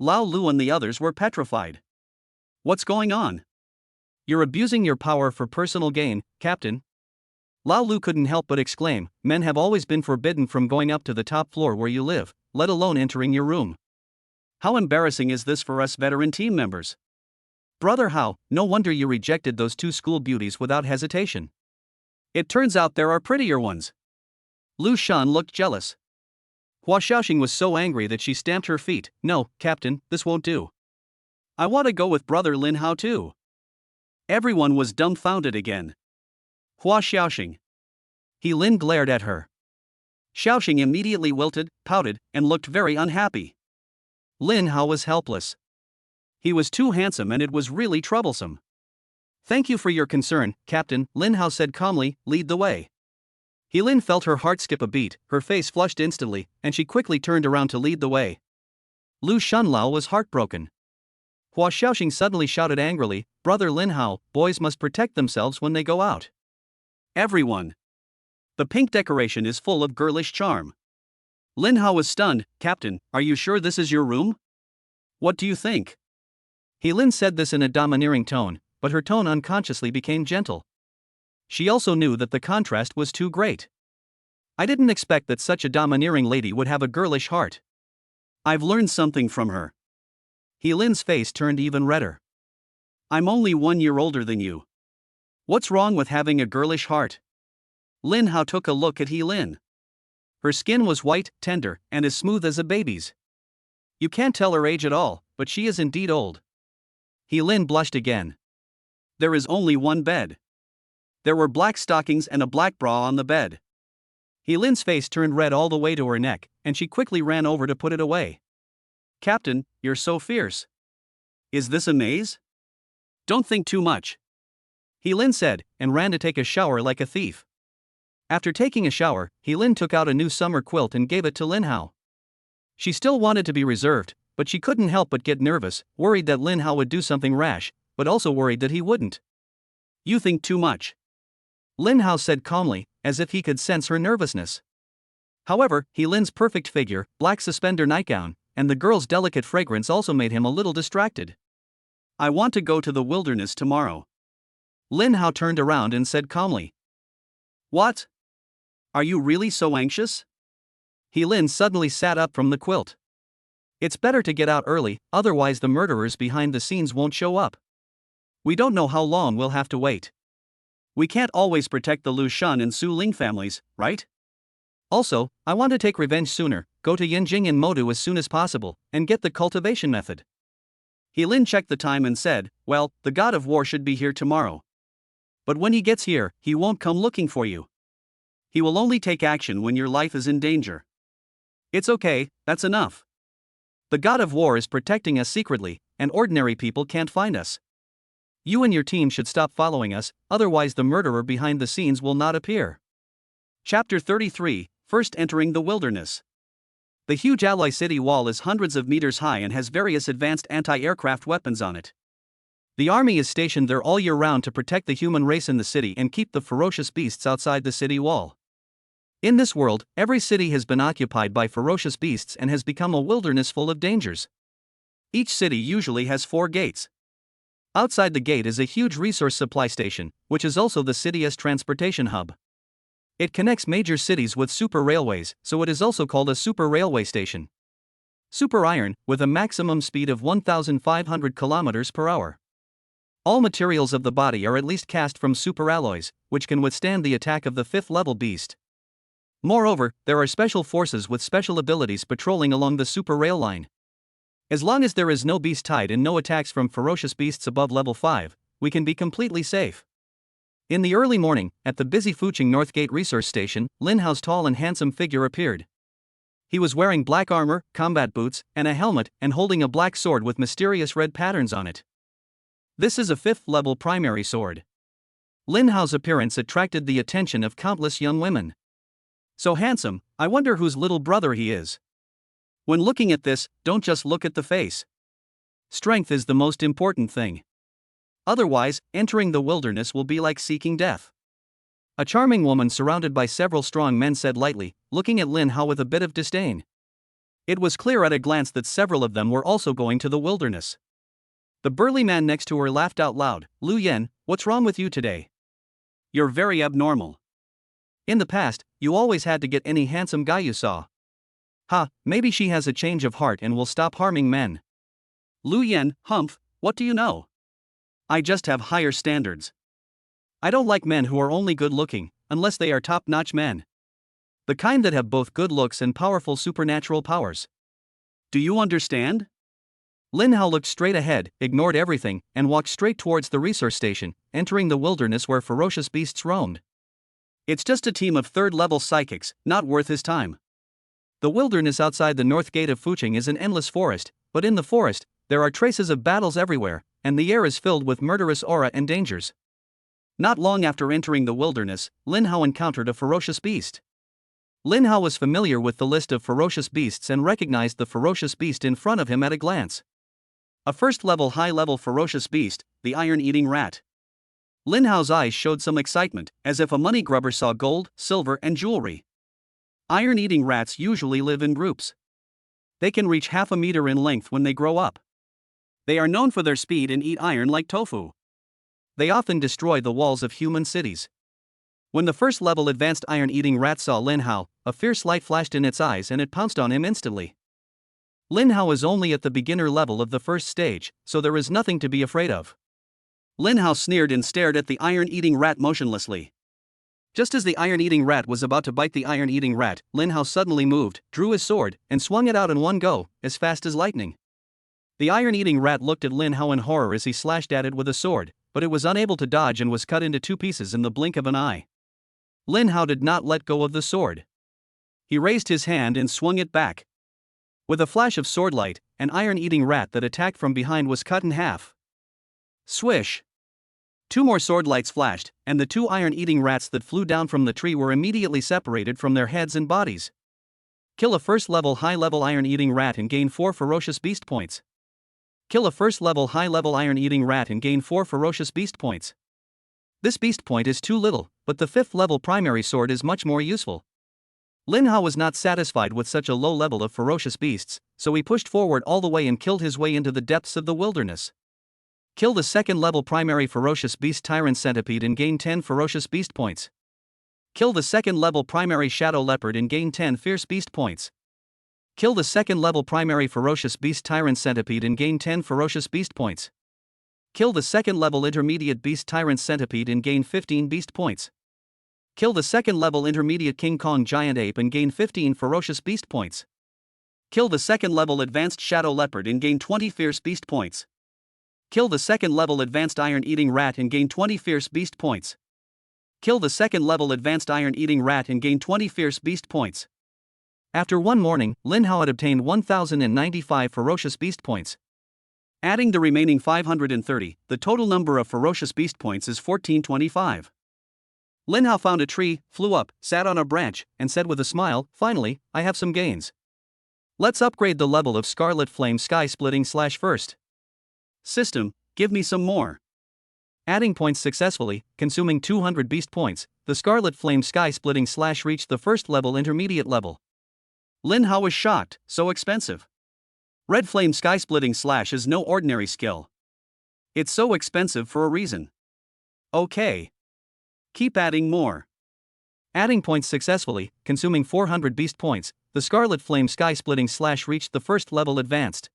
Lao Lu and the others were petrified. "What's going on? You're abusing your power for personal gain, Captain." Lao Lu couldn't help but exclaim, "Men have always been forbidden from going up to the top floor where you live, let alone entering your room. How embarrassing is this for us veteran team members? Brother Hao, no wonder you rejected those 2 school beauties without hesitation. It turns out there are prettier ones." Lu Shun looked jealous. Hua Xiaoxing was so angry that she stamped her feet. "No, Captain, this won't do. I want to go with brother Lin Hao too." Everyone was dumbfounded again. Hua Xiaoxing. He Lin glared at her. Xiaoxing immediately wilted, pouted, and looked very unhappy. Lin Hao was helpless. He was too handsome and it was really troublesome. Thank you for your concern, Captain, Lin Hao said calmly, lead the way. He Lin felt her heart skip a beat, her face flushed instantly, and she quickly turned around to lead the way. Lu Shunlao was heartbroken. Hua Xiaoxing suddenly shouted angrily, Brother Lin Hao, boys must protect themselves when they go out. Everyone. The pink decoration is full of girlish charm. Lin Hao was stunned. Captain, are you sure this is your room? What do you think? He Lin said this in a domineering tone, but her tone unconsciously became gentle. She also knew that the contrast was too great. I didn't expect that such a domineering lady would have a girlish heart. I've learned something from her. He Lin's face turned even redder. I'm only 1 year older than you. What's wrong with having a girlish heart? Lin Hao took a look at He Lin. Her skin was white, tender, and as smooth as a baby's. You can't tell her age at all, but she is indeed old. He Lin blushed again. There is only one bed. There were black stockings and a black bra on the bed. He Lin's face turned red all the way to her neck, and she quickly ran over to put it away. Captain, you're so fierce. Is this a maze? Don't think too much. He Lin said, and ran to take a shower like a thief. After taking a shower, He Lin took out a new summer quilt and gave it to Lin Hao. She still wanted to be reserved, but she couldn't help but get nervous, worried that Lin Hao would do something rash, but also worried that he wouldn't. You think too much. Lin Hao said calmly, as if he could sense her nervousness. However, He Lin's perfect figure, black suspender nightgown, and the girl's delicate fragrance also made him a little distracted. I want to go to the wilderness tomorrow. Lin Hao turned around and said calmly. What? Are you really so anxious? He Lin suddenly sat up from the quilt. It's better to get out early, otherwise the murderers behind the scenes won't show up. We don't know how long we'll have to wait. We can't always protect the Lu Shun and Su Ling families, right? Also, I want to take revenge sooner, go to Yinjing and Modu as soon as possible, and get the cultivation method. He Lin checked the time and said, well, the god of war should be here tomorrow. But when he gets here, he won't come looking for you. He will only take action when your life is in danger. It's okay, that's enough. The god of war is protecting us secretly, and ordinary people can't find us. You and your team should stop following us, otherwise the murderer behind the scenes will not appear. Chapter 33, First Entering the Wilderness. The huge alloy city wall is hundreds of meters high and has various advanced anti-aircraft weapons on it. The army is stationed there all year round to protect the human race in the city and keep the ferocious beasts outside the city wall. In this world, every city has been occupied by ferocious beasts and has become a wilderness full of dangers. Each city usually has 4 gates. Outside the gate is a huge resource supply station, which is also the city's transportation hub. It connects major cities with super railways, so it is also called a super railway station. Super iron, with a maximum speed of 1,500 km per hour. All materials of the body are at least cast from super alloys, which can withstand the attack of the 5th level beast. Moreover, there are special forces with special abilities patrolling along the super rail line. As long as there is no beast tide and no attacks from ferocious beasts above level 5, we can be completely safe. In the early morning, at the busy Fuching North Gate Resource Station, Lin Hao's tall and handsome figure appeared. He was wearing black armor, combat boots, and a helmet, and holding a black sword with mysterious red patterns on it. This is a 5th level primary sword. Lin Hao's appearance attracted the attention of countless young women. So handsome, I wonder whose little brother he is. When looking at this, don't just look at the face. Strength is the most important thing. Otherwise, entering the wilderness will be like seeking death. A charming woman surrounded by several strong men said lightly, looking at Lin Hao with a bit of disdain. It was clear at a glance that several of them were also going to the wilderness. The burly man next to her laughed out loud. Lu Yan, what's wrong with you today? You're very abnormal. In the past, you always had to get any handsome guy you saw. Maybe she has a change of heart and will stop harming men. Lu Yan, humph, what do you know? I just have higher standards. I don't like men who are only good looking, unless they are top-notch men. The kind that have both good looks and powerful supernatural powers. Do you understand? Lin Hao looked straight ahead, ignored everything, and walked straight towards the resource station, entering the wilderness where ferocious beasts roamed. It's just a team of third-level psychics, not worth his time. The wilderness outside the north gate of Fucheng is an endless forest, but in the forest, there are traces of battles everywhere, and the air is filled with murderous aura and dangers. Not long after entering the wilderness, Lin Hao encountered a ferocious beast. Lin Hao was familiar with the list of ferocious beasts and recognized the ferocious beast in front of him at a glance. A first-level high-level ferocious beast, the iron-eating rat. Lin Hao's eyes showed some excitement, as if a money grubber saw gold, silver, and jewelry. Iron-eating rats usually live in groups. They can reach half a meter in length when they grow up. They are known for their speed and eat iron like tofu. They often destroy the walls of human cities. When the first-level advanced iron-eating rat saw Lin Hao, a fierce light flashed in its eyes and it pounced on him instantly. Lin Hao is only at the beginner level of the first stage, so there is nothing to be afraid of. Lin Hao sneered and stared at the iron-eating rat motionlessly. Just as the iron-eating rat was about to bite the iron-eating rat, Lin Hao suddenly moved, drew his sword, and swung it out in one go, as fast as lightning. The iron-eating rat looked at Lin Hao in horror as he slashed at it with a sword, but it was unable to dodge and was cut into two pieces in the blink of an eye. Lin Hao did not let go of the sword. He raised his hand and swung it back. With a flash of swordlight, an iron-eating rat that attacked from behind was cut in half. Swish! Two more swordlights flashed, and the two iron-eating rats that flew down from the tree were immediately separated from their heads and bodies. Kill a first-level high-level iron-eating rat and gain 4 ferocious beast points. Kill a first-level high-level iron-eating rat and gain 4 ferocious beast points. This beast point is too little, but the 5th-level primary sword is much more useful. Lin Hao was not satisfied with such a low level of ferocious beasts, so he pushed forward all the way and killed his way into the depths of the wilderness. Kill the 2nd-level primary ferocious beast tyrant centipede and gain 10 ferocious beast points. Kill the 2nd-level primary shadow leopard and gain 10 fierce beast points. Kill the 2nd-level primary ferocious beast tyrant centipede and gain 10 ferocious beast points. Kill the 2nd-level intermediate beast tyrant centipede and gain 15 beast points. Kill the 2nd-level intermediate King Kong giant ape and gain 15 ferocious beast points. Kill the 2nd-level advanced shadow leopard and gain 20 fierce beast points. Kill the 2nd-level advanced iron-eating rat and gain 20 fierce beast points. Kill the 2nd-level advanced iron-eating rat and gain 20 fierce beast points. After one morning, Lin Hao had obtained 1,095 ferocious beast points. Adding the remaining 530, the total number of ferocious beast points is 1425. Lin Hao found a tree, flew up, sat on a branch, and said with a smile, "Finally, I have some gains. Let's upgrade the level of Scarlet Flame Sky-Splitting / first. System, give me some more." Adding points successfully, consuming 200 beast points, the Scarlet Flame Sky-Splitting / reached the first-level intermediate level. Lin Hao was shocked, so expensive. Red Flame Sky-Splitting / is no ordinary skill. It's so expensive for a reason. Okay. Keep adding more. Adding points successfully, consuming 400 beast points, the Scarlet Flame Sky-Splitting / reached the first-level advanced.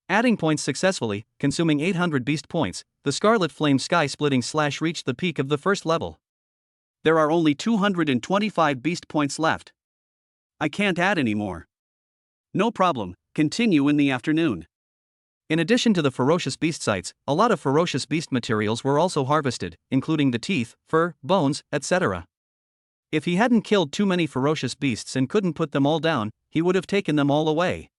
Adding points successfully, consuming 800 beast points, the Scarlet Flame Sky-Splitting / reached the peak of the first level. There are only 225 beast points left. I can't add any more. No problem, continue in the afternoon. In addition to the ferocious beast sites, a lot of ferocious beast materials were also harvested, including the teeth, fur, bones, etc. If he hadn't killed too many ferocious beasts and couldn't put them all down, he would have taken them all away.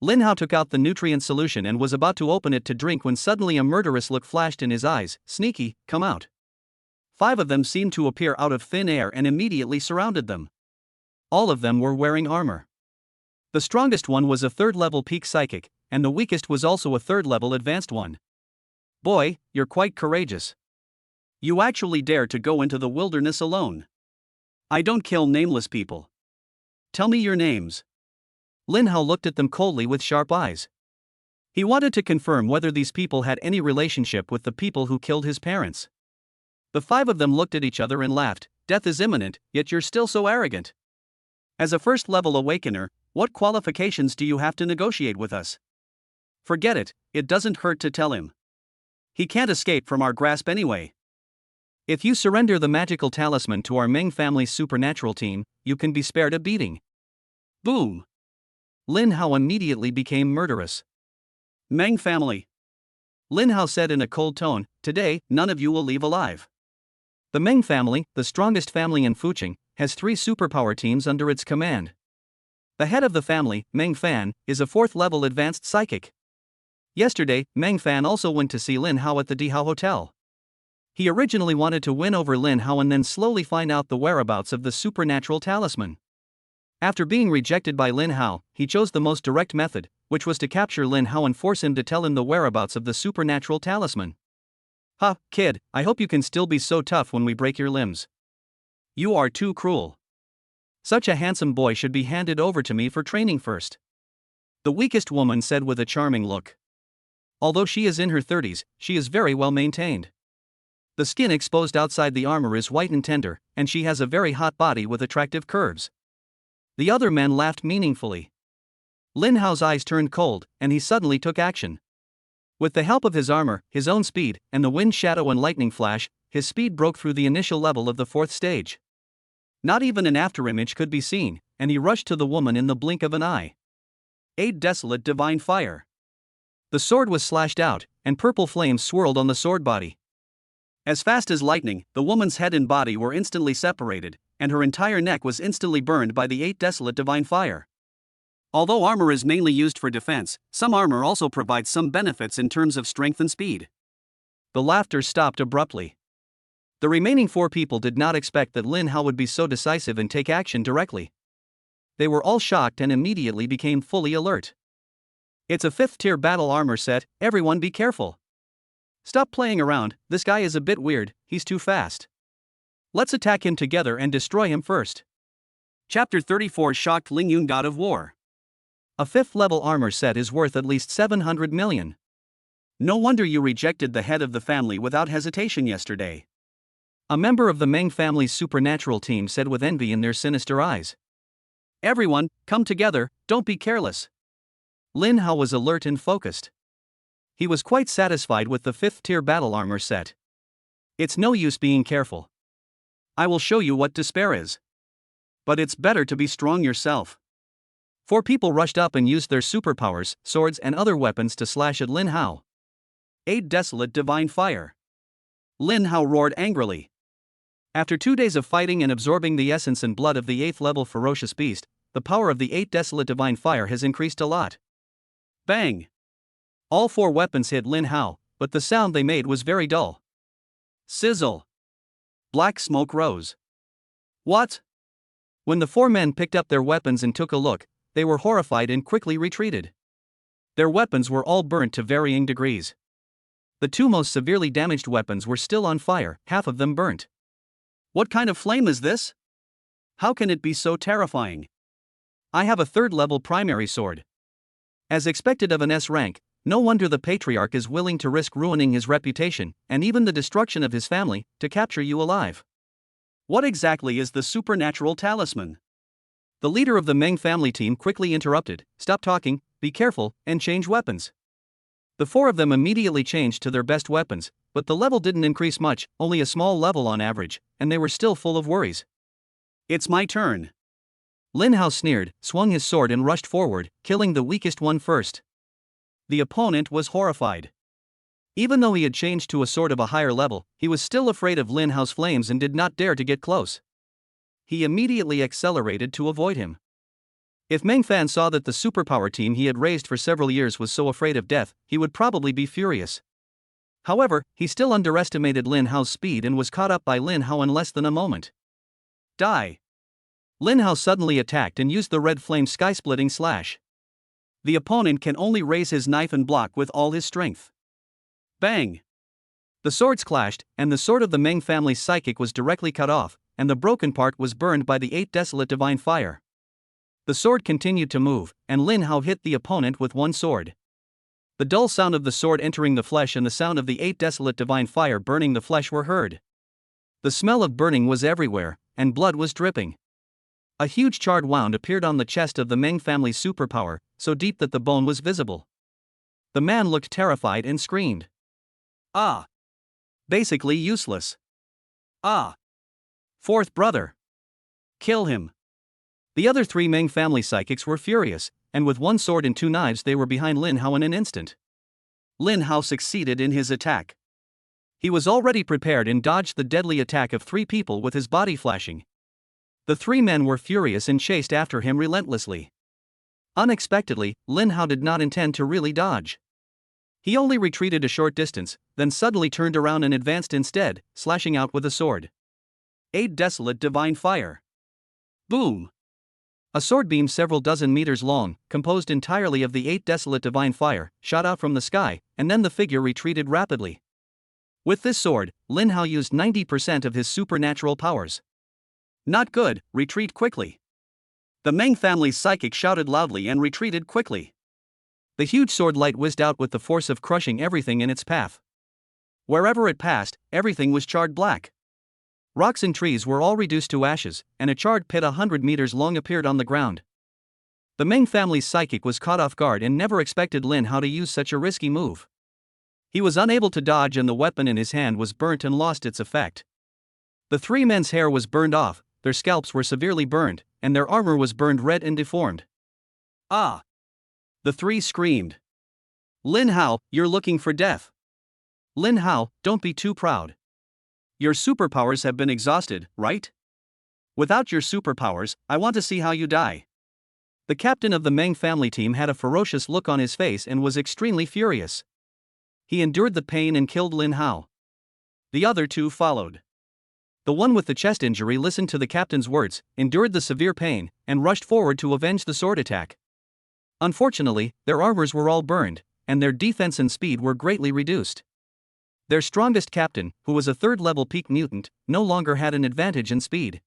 Lin Hao took out the nutrient solution and was about to open it to drink when suddenly a murderous look flashed in his eyes. "Sneaky, come out." 5 of them seemed to appear out of thin air and immediately surrounded them. All of them were wearing armor. The strongest one was a 3rd-level peak psychic, and the weakest was also a 3rd-level advanced one. "Boy, you're quite courageous. You actually dare to go into the wilderness alone. I don't kill nameless people. Tell me your names." Lin Hao looked at them coldly with sharp eyes. He wanted to confirm whether these people had any relationship with the people who killed his parents. The 5 of them looked at each other and laughed. "Death is imminent, yet you're still so arrogant. As a first-level awakener, what qualifications do you have to negotiate with us? Forget it, it doesn't hurt to tell him. He can't escape from our grasp anyway. If you surrender the magical talisman to our Ming family's supernatural team, you can be spared a beating." Boom! Lin Hao immediately became murderous. Meng family. Lin Hao said in a cold tone, "Today, none of you will leave alive." The Meng family, the strongest family in Fuqing, has 3 superpower teams under its command. The head of the family, Meng Fan, is a 4th-level advanced psychic. Yesterday, Meng Fan also went to see Lin Hao at the Dihao Hotel. He originally wanted to win over Lin Hao and then slowly find out the whereabouts of the supernatural talisman. After being rejected by Lin Hao, he chose the most direct method, which was to capture Lin Hao and force him to tell him the whereabouts of the supernatural talisman. "Ha, kid, I hope you can still be so tough when we break your limbs. You are too cruel. Such a handsome boy should be handed over to me for training first," the weakest woman said with a charming look. Although she is in her 30s, she is very well maintained. The skin exposed outside the armor is white and tender, and she has a very hot body with attractive curves. The other men laughed meaningfully. Lin Hao's eyes turned cold, and he suddenly took action. With the help of his armor, his own speed, and the wind shadow and lightning flash, his speed broke through the initial level of the 4th stage. Not even an afterimage could be seen, and he rushed to the woman in the blink of an eye. 8 Desolate Divine Fire. The sword was slashed out, and purple flames swirled on the sword body. As fast as lightning, the woman's head and body were instantly separated, and her entire neck was instantly burned by the 8 Desolate Divine Fire. Although armor is mainly used for defense, some armor also provides some benefits in terms of strength and speed. The laughter stopped abruptly. The remaining 4 people did not expect that Lin Hao would be so decisive and take action directly. They were all shocked and immediately became fully alert. "It's a 5th-tier battle armor set, everyone be careful. Stop playing around, this guy is a bit weird, he's too fast. Let's attack him together and destroy him first." Chapter 34 Shocked Lingyun God of War. A 5th-level armor set is worth at least 700 million. No wonder you rejected the head of the family without hesitation yesterday. A member of the Meng family's supernatural team said with envy in their sinister eyes. "Everyone, come together, don't be careless." Lin Hao was alert and focused. He was quite satisfied with the 5th-tier battle armor set. "It's no use being careful. I will show you what despair is. But it's better to be strong yourself." 4 people rushed up and used their superpowers, swords and other weapons to slash at Lin Hao. 8 Desolate Divine Fire. Lin Hao roared angrily. After 2 days of fighting and absorbing the essence and blood of the 8th-level ferocious beast, the power of the 8 Desolate Divine Fire has increased a lot. Bang! All 4 weapons hit Lin Hao, but the sound they made was very dull. Sizzle! Black smoke rose. What? When the 4 men picked up their weapons and took a look, they were horrified and quickly retreated. Their weapons were all burnt to varying degrees. The 2 most severely damaged weapons were still on fire, half of them burnt. What kind of flame is this? How can it be so terrifying? I have a 3rd-level primary sword. As expected of an S rank, no wonder the patriarch is willing to risk ruining his reputation, and even the destruction of his family, to capture you alive. What exactly is the supernatural talisman? The leader of the Meng family team quickly interrupted. "Stop talking, be careful, and change weapons." The 4 of them immediately changed to their best weapons, but the level didn't increase much, only a small level on average, and they were still full of worries. "It's my turn." Lin Hao sneered, swung his sword and rushed forward, killing the weakest one first. The opponent was horrified. Even though he had changed to a sword of a higher level, he was still afraid of Lin Hao's flames and did not dare to get close. He immediately accelerated to avoid him. If Meng Fan saw that the superpower team he had raised for several years was so afraid of death, he would probably be furious. However, he still underestimated Lin Hao's speed and was caught up by Lin Hao in less than a moment. Die! Lin Hao suddenly attacked and used the red flame sky-splitting slash. The opponent can only raise his knife and block with all his strength. Bang! The swords clashed, and the sword of the Meng family's psychic was directly cut off, and the broken part was burned by the 8 Desolate Divine Fire. The sword continued to move, and Lin Hao hit the opponent with one sword. The dull sound of the sword entering the flesh and the sound of the 8 Desolate Divine Fire burning the flesh were heard. The smell of burning was everywhere, and blood was dripping. A huge charred wound appeared on the chest of the Meng family's superpower, so deep that the bone was visible. The man looked terrified and screamed. "Ah! Basically useless. Ah! 4th brother. Kill him." The other 3 Meng family psychics were furious, and with one sword and 2 knives they were behind Lin Hao in an instant. Lin Hao succeeded in his attack. He was already prepared and dodged the deadly attack of 3 people with his body flashing. The 3 men were furious and chased after him relentlessly. Unexpectedly, Lin Hao did not intend to really dodge. He only retreated a short distance, then suddenly turned around and advanced instead, slashing out with a sword. 8 Desolate Divine Fire. Boom! A sword beam several dozen meters long, composed entirely of the 8 Desolate Divine Fire, shot out from the sky, and then the figure retreated rapidly. With this sword, Lin Hao used 90% of his supernatural powers. Not good, retreat quickly. The Meng family's psychic shouted loudly and retreated quickly. The huge sword light whizzed out with the force of crushing everything in its path. Wherever it passed, everything was charred black. Rocks and trees were all reduced to ashes, and a charred pit 100 meters long appeared on the ground. The Meng family's psychic was caught off guard and never expected Lin Hao to use such a risky move. He was unable to dodge and the weapon in his hand was burnt and lost its effect. The 3 men's hair was burned off, their scalps were severely burned, and their armor was burned red and deformed. Ah! The 3 screamed. Lin Hao, you're looking for death. Lin Hao, don't be too proud. Your superpowers have been exhausted, right? Without your superpowers, I want to see how you die. The captain of the Meng family team had a ferocious look on his face and was extremely furious. He endured the pain and killed Lin Hao. The other 2 followed. The one with the chest injury listened to the captain's words, endured the severe pain, and rushed forward to avenge the sword attack. Unfortunately, their armors were all burned, and their defense and speed were greatly reduced. Their strongest captain, who was a 3rd-level peak mutant, no longer had an advantage in speed.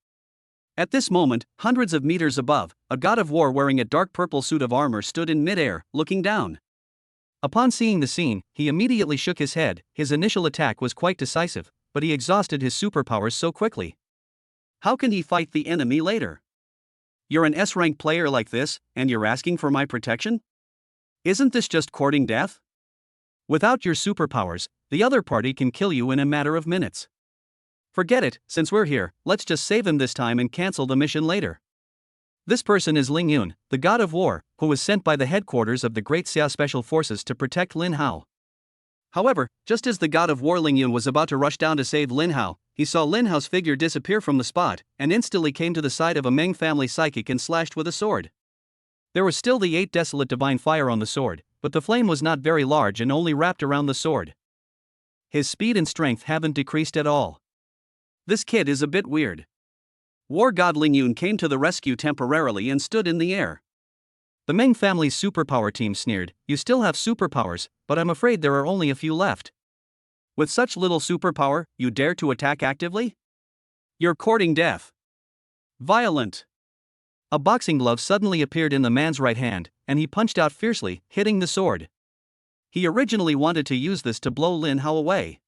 At this moment, hundreds of meters above, a god of war wearing a dark purple suit of armor stood in midair, looking down. Upon seeing the scene, he immediately shook his head. His initial attack was quite decisive, but he exhausted his superpowers so quickly. How can he fight the enemy later? You're an S-rank player like this, and you're asking for my protection? Isn't this just courting death? Without your superpowers, the other party can kill you in a matter of minutes. Forget it, since we're here, let's just save him this time and cancel the mission later. This person is Ling Yun, the god of war, who was sent by the headquarters of the Great Xia Special Forces to protect Lin Hao. However, just as the god of war Ling Yun was about to rush down to save Lin Hao, he saw Lin Hao's figure disappear from the spot, and instantly came to the side of a Meng family psychic and slashed with a sword. There was still the 8 Desolate Divine Fire on the sword, but the flame was not very large and only wrapped around the sword. His speed and strength haven't decreased at all. This kid is a bit weird. War god Ling Yun came to the rescue temporarily and stood in the air. The Meng family's superpower team sneered, "You still have superpowers, but I'm afraid there are only a few left. With such little superpower, you dare to attack actively? You're courting death. Violent." A boxing glove suddenly appeared in the man's right hand, and he punched out fiercely, hitting the sword. He originally wanted to use this to blow Lin Hao away.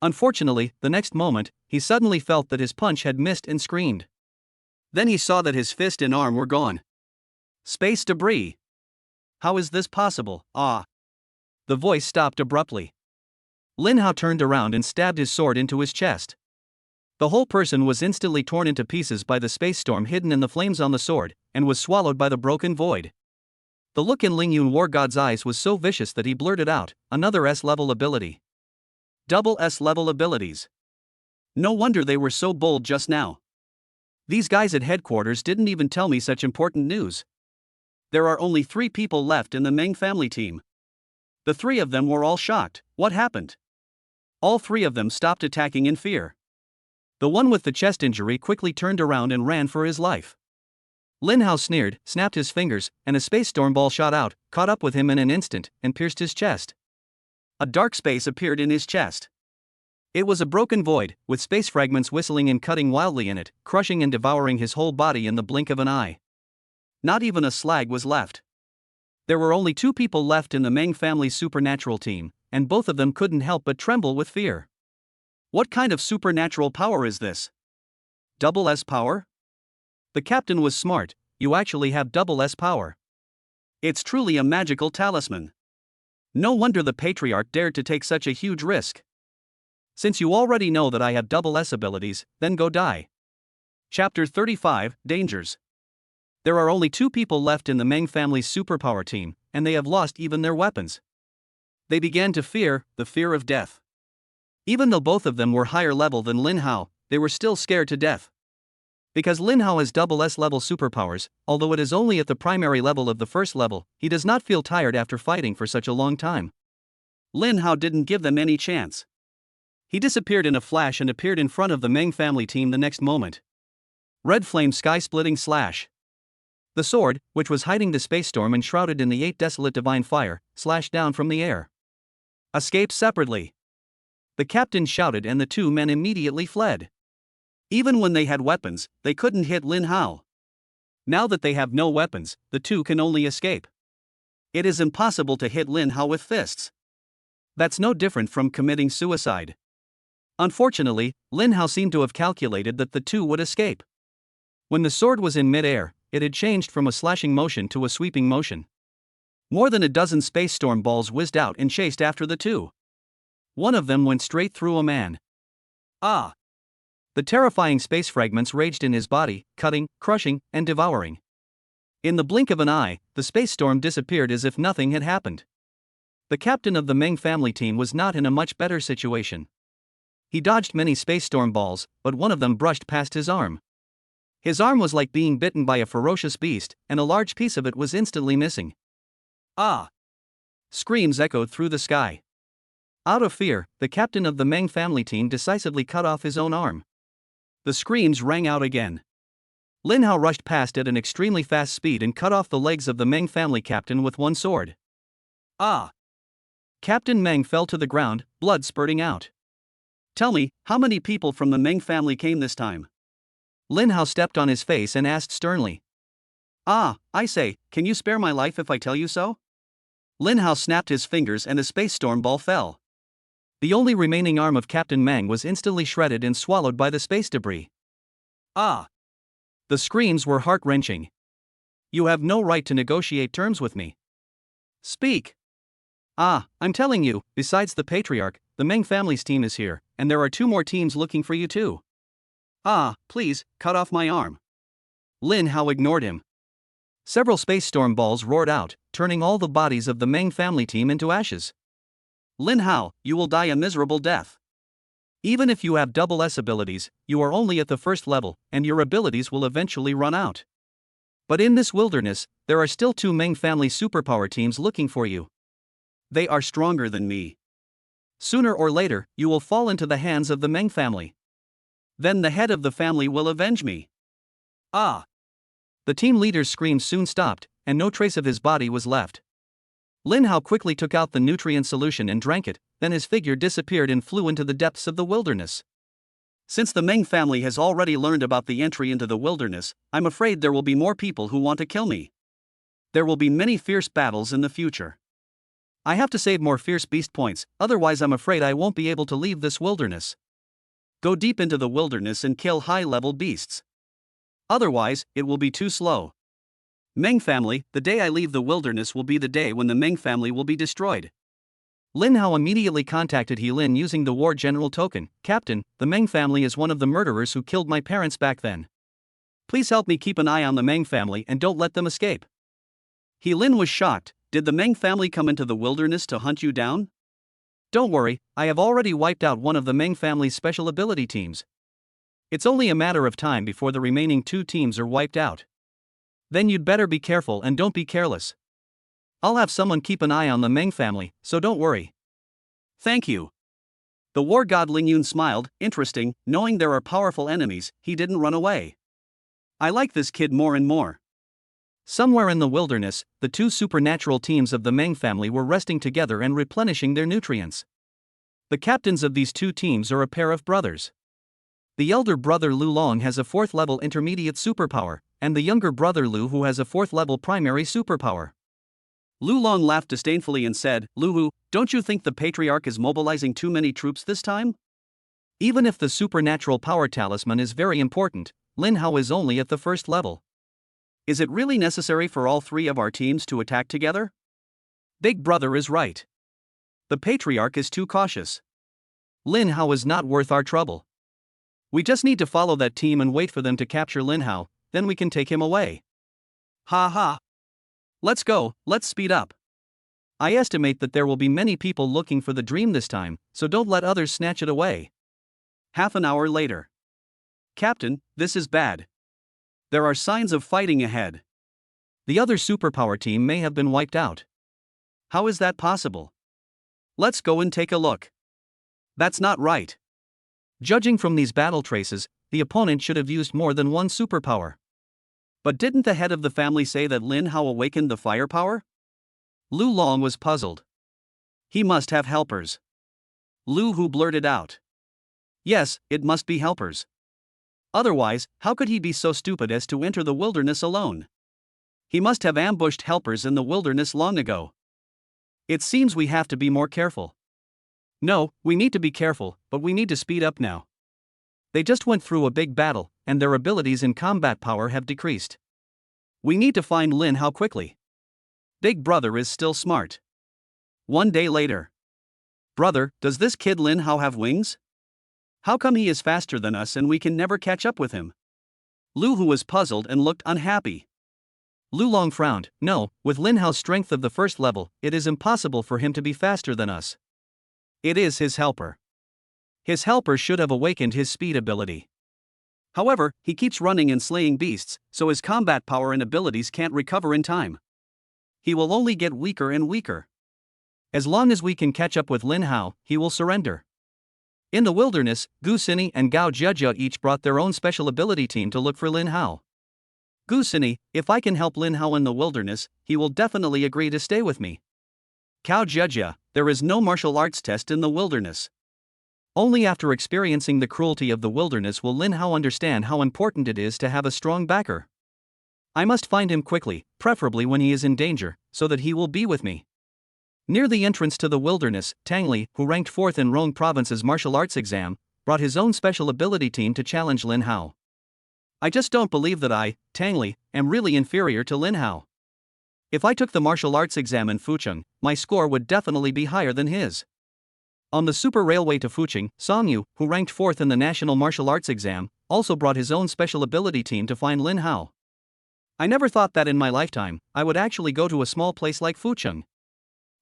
Unfortunately, the next moment, he suddenly felt that his punch had missed and screamed. Then he saw that his fist and arm were gone. Space debris. How is this possible? Ah! The voice stopped abruptly. Lin Hao turned around and stabbed his sword into his chest. The whole person was instantly torn into pieces by the space storm hidden in the flames on the sword, and was swallowed by the broken void. The look in Ling Yun War God's eyes was so vicious that he blurted out, "Another S-level ability. Double S-level abilities. No wonder they were so bold just now. These guys at headquarters didn't even tell me such important news." There are only 3 people left in the Meng family team. The 3 of them were all shocked. What happened? All 3 of them stopped attacking in fear. The one with the chest injury quickly turned around and ran for his life. Lin Hao sneered, snapped his fingers, and a space storm ball shot out, caught up with him in an instant, and pierced his chest. A dark space appeared in his chest. It was a broken void, with space fragments whistling and cutting wildly in it, crushing and devouring his whole body in the blink of an eye. Not even a slag was left. There were only 2 people left in the Meng family's supernatural team, and both of them couldn't help but tremble with fear. What kind of supernatural power is this? Double S power? The captain was smart. You actually have double S power. It's truly a magical talisman. No wonder the patriarch dared to take such a huge risk. Since you already know that I have double S abilities, then go die. Chapter 35, Dangers. There are only 2 people left in the Meng family's superpower team, and they have lost even their weapons. They began to fear the fear of death. Even though both of them were higher level than Lin Hao, they were still scared to death. Because Lin Hao has double S level superpowers, although it is only at the primary level of the first level, he does not feel tired after fighting for such a long time. Lin Hao didn't give them any chance. He disappeared in a flash and appeared in front of the Meng family team the next moment. Red flame sky-splitting slash. The sword, which was hiding the space storm and shrouded in the 8 desolate divine fire, slashed down from the air. Escape separately. The captain shouted and the two men immediately fled. Even when they had weapons, they couldn't hit Lin Hao. Now that they have no weapons, the two can only escape. It is impossible to hit Lin Hao with fists. That's no different from committing suicide. Unfortunately, Lin Hao seemed to have calculated that the two would escape. When the sword was in mid-air, it had changed from a slashing motion to a sweeping motion. More than a dozen space storm balls whizzed out and chased after the two. One of them went straight through a man. Ah! The terrifying space fragments raged in his body, cutting, crushing, and devouring. In the blink of an eye, the space storm disappeared as if nothing had happened. The captain of the Meng family team was not in a much better situation. He dodged many space storm balls, but one of them brushed past his arm. His arm was like being bitten by a ferocious beast, and a large piece of it was instantly missing. Ah! Screams echoed through the sky. Out of fear, the captain of the Meng family team decisively cut off his own arm. The screams rang out again. Lin Hao rushed past at an extremely fast speed and cut off the legs of the Meng family captain with one sword. Ah! Captain Meng fell to the ground, blood spurting out. Tell me, how many people from the Meng family came this time? Lin Hao stepped on his face and asked sternly. Ah, I say, can you spare my life if I tell you so? Lin Hao snapped his fingers and a space storm ball fell. The only remaining arm of Captain Meng was instantly shredded and swallowed by the space debris. Ah! The screams were heart-wrenching. You have no right to negotiate terms with me. Speak! Ah, I'm telling you, besides the patriarch, the Meng family's team is here, and there are 2 more teams looking for you too. Ah, please, cut off my arm. Lin Hao ignored him. Several space storm balls roared out, turning all the bodies of the Meng family team into ashes. Lin Hao, you will die a miserable death. Even if you have double S abilities, you are only at the first level, and your abilities will eventually run out. But in this wilderness, there are still 2 Meng family superpower teams looking for you. They are stronger than me. Sooner or later, you will fall into the hands of the Meng family. Then the head of the family will avenge me. Ah! The team leader's screams soon stopped, and no trace of his body was left. Lin Hao quickly took out the nutrient solution and drank it, then his figure disappeared and flew into the depths of the wilderness. Since the Meng family has already learned about the entry into the wilderness, I'm afraid there will be more people who want to kill me. There will be many fierce battles in the future. I have to save more fierce beast points, otherwise I'm afraid I won't be able to leave this wilderness. Go deep into the wilderness and kill high-level beasts. Otherwise, it will be too slow. Meng family, the day I leave the wilderness will be the day when the Meng family will be destroyed. Lin Hao immediately contacted He Lin using the War General token. Captain, the Meng family is one of the murderers who killed my parents back then. Please help me keep an eye on the Meng family and don't let them escape. He Lin was shocked. Did the Meng family come into the wilderness to hunt you down? Don't worry, I have already wiped out one of the Meng family's special ability teams. It's only a matter of time before the remaining 2 teams are wiped out. Then you'd better be careful and don't be careless. I'll have someone keep an eye on the Meng family, so don't worry. Thank you. The war god Ling Yun smiled. Interesting, knowing there are powerful enemies, he didn't run away. I like this kid more and more. Somewhere in the wilderness, the 2 supernatural teams of the Meng family were resting together and replenishing their nutrients. The captains of these 2 teams are a pair of brothers. The elder brother Lu Long has a 4th level intermediate superpower, and the younger brother Lu Hu has a 4th level primary superpower. Lu Long laughed disdainfully and said, Lu Hu, don't you think the patriarch is mobilizing too many troops this time? Even if the supernatural power talisman is very important, Lin Hao is only at the 1st level. Is it really necessary for all 3 of our teams to attack together? Big brother is right. The patriarch is too cautious. Lin Hao is not worth our trouble. We just need to follow that team and wait for them to capture Lin Hao, then we can take him away. Ha ha. Let's go, let's speed up. I estimate that there will be many people looking for the dream this time, so don't let others snatch it away. Half an hour later. Captain, this is bad. There are signs of fighting ahead. The other superpower team may have been wiped out. How is that possible? Let's go and take a look. That's not right. Judging from these battle traces, the opponent should have used more than one superpower. But didn't the head of the family say that Lin Hao awakened the firepower? Lu Long was puzzled. He must have helpers. Lu Hu blurted out. Yes, it must be helpers. Otherwise, how could he be so stupid as to enter the wilderness alone? He must have ambushed helpers in the wilderness long ago. It seems we have to be more careful. No, we need to be careful, but we need to speed up now. They just went through a big battle, and their abilities in combat power have decreased. We need to find Lin Hao quickly. Big brother is still smart. One day later. Brother, does this kid Lin Hao have wings? How come he is faster than us and we can never catch up with him? Lu Hu was puzzled and looked unhappy. Lu Long frowned. No, with Lin Hao's strength of the first level, it is impossible for him to be faster than us. It is his helper. His helper should have awakened his speed ability. However, he keeps running and slaying beasts, so his combat power and abilities can't recover in time. He will only get weaker and weaker. As long as we can catch up with Lin Hao, he will surrender. In the wilderness, Gu Sini and Gao Jia each brought their own special ability team to look for Lin Hao. Gu Sini, if I can help Lin Hao in the wilderness, he will definitely agree to stay with me. Gao Jia, there is no martial arts test in the wilderness. Only after experiencing the cruelty of the wilderness will Lin Hao understand how important it is to have a strong backer. I must find him quickly, preferably when he is in danger, so that he will be with me. Near the entrance to the wilderness, Tang Li, who ranked 4th in Rong Province's martial arts exam, brought his own special ability team to challenge Lin Hao. I just don't believe that I, Tang Li, am really inferior to Lin Hao. If I took the martial arts exam in Fucheng, my score would definitely be higher than his. On the super railway to Fucheng, Song Yu, who ranked 4th in the national martial arts exam, also brought his own special ability team to find Lin Hao. I never thought that in my lifetime, I would actually go to a small place like Fucheng.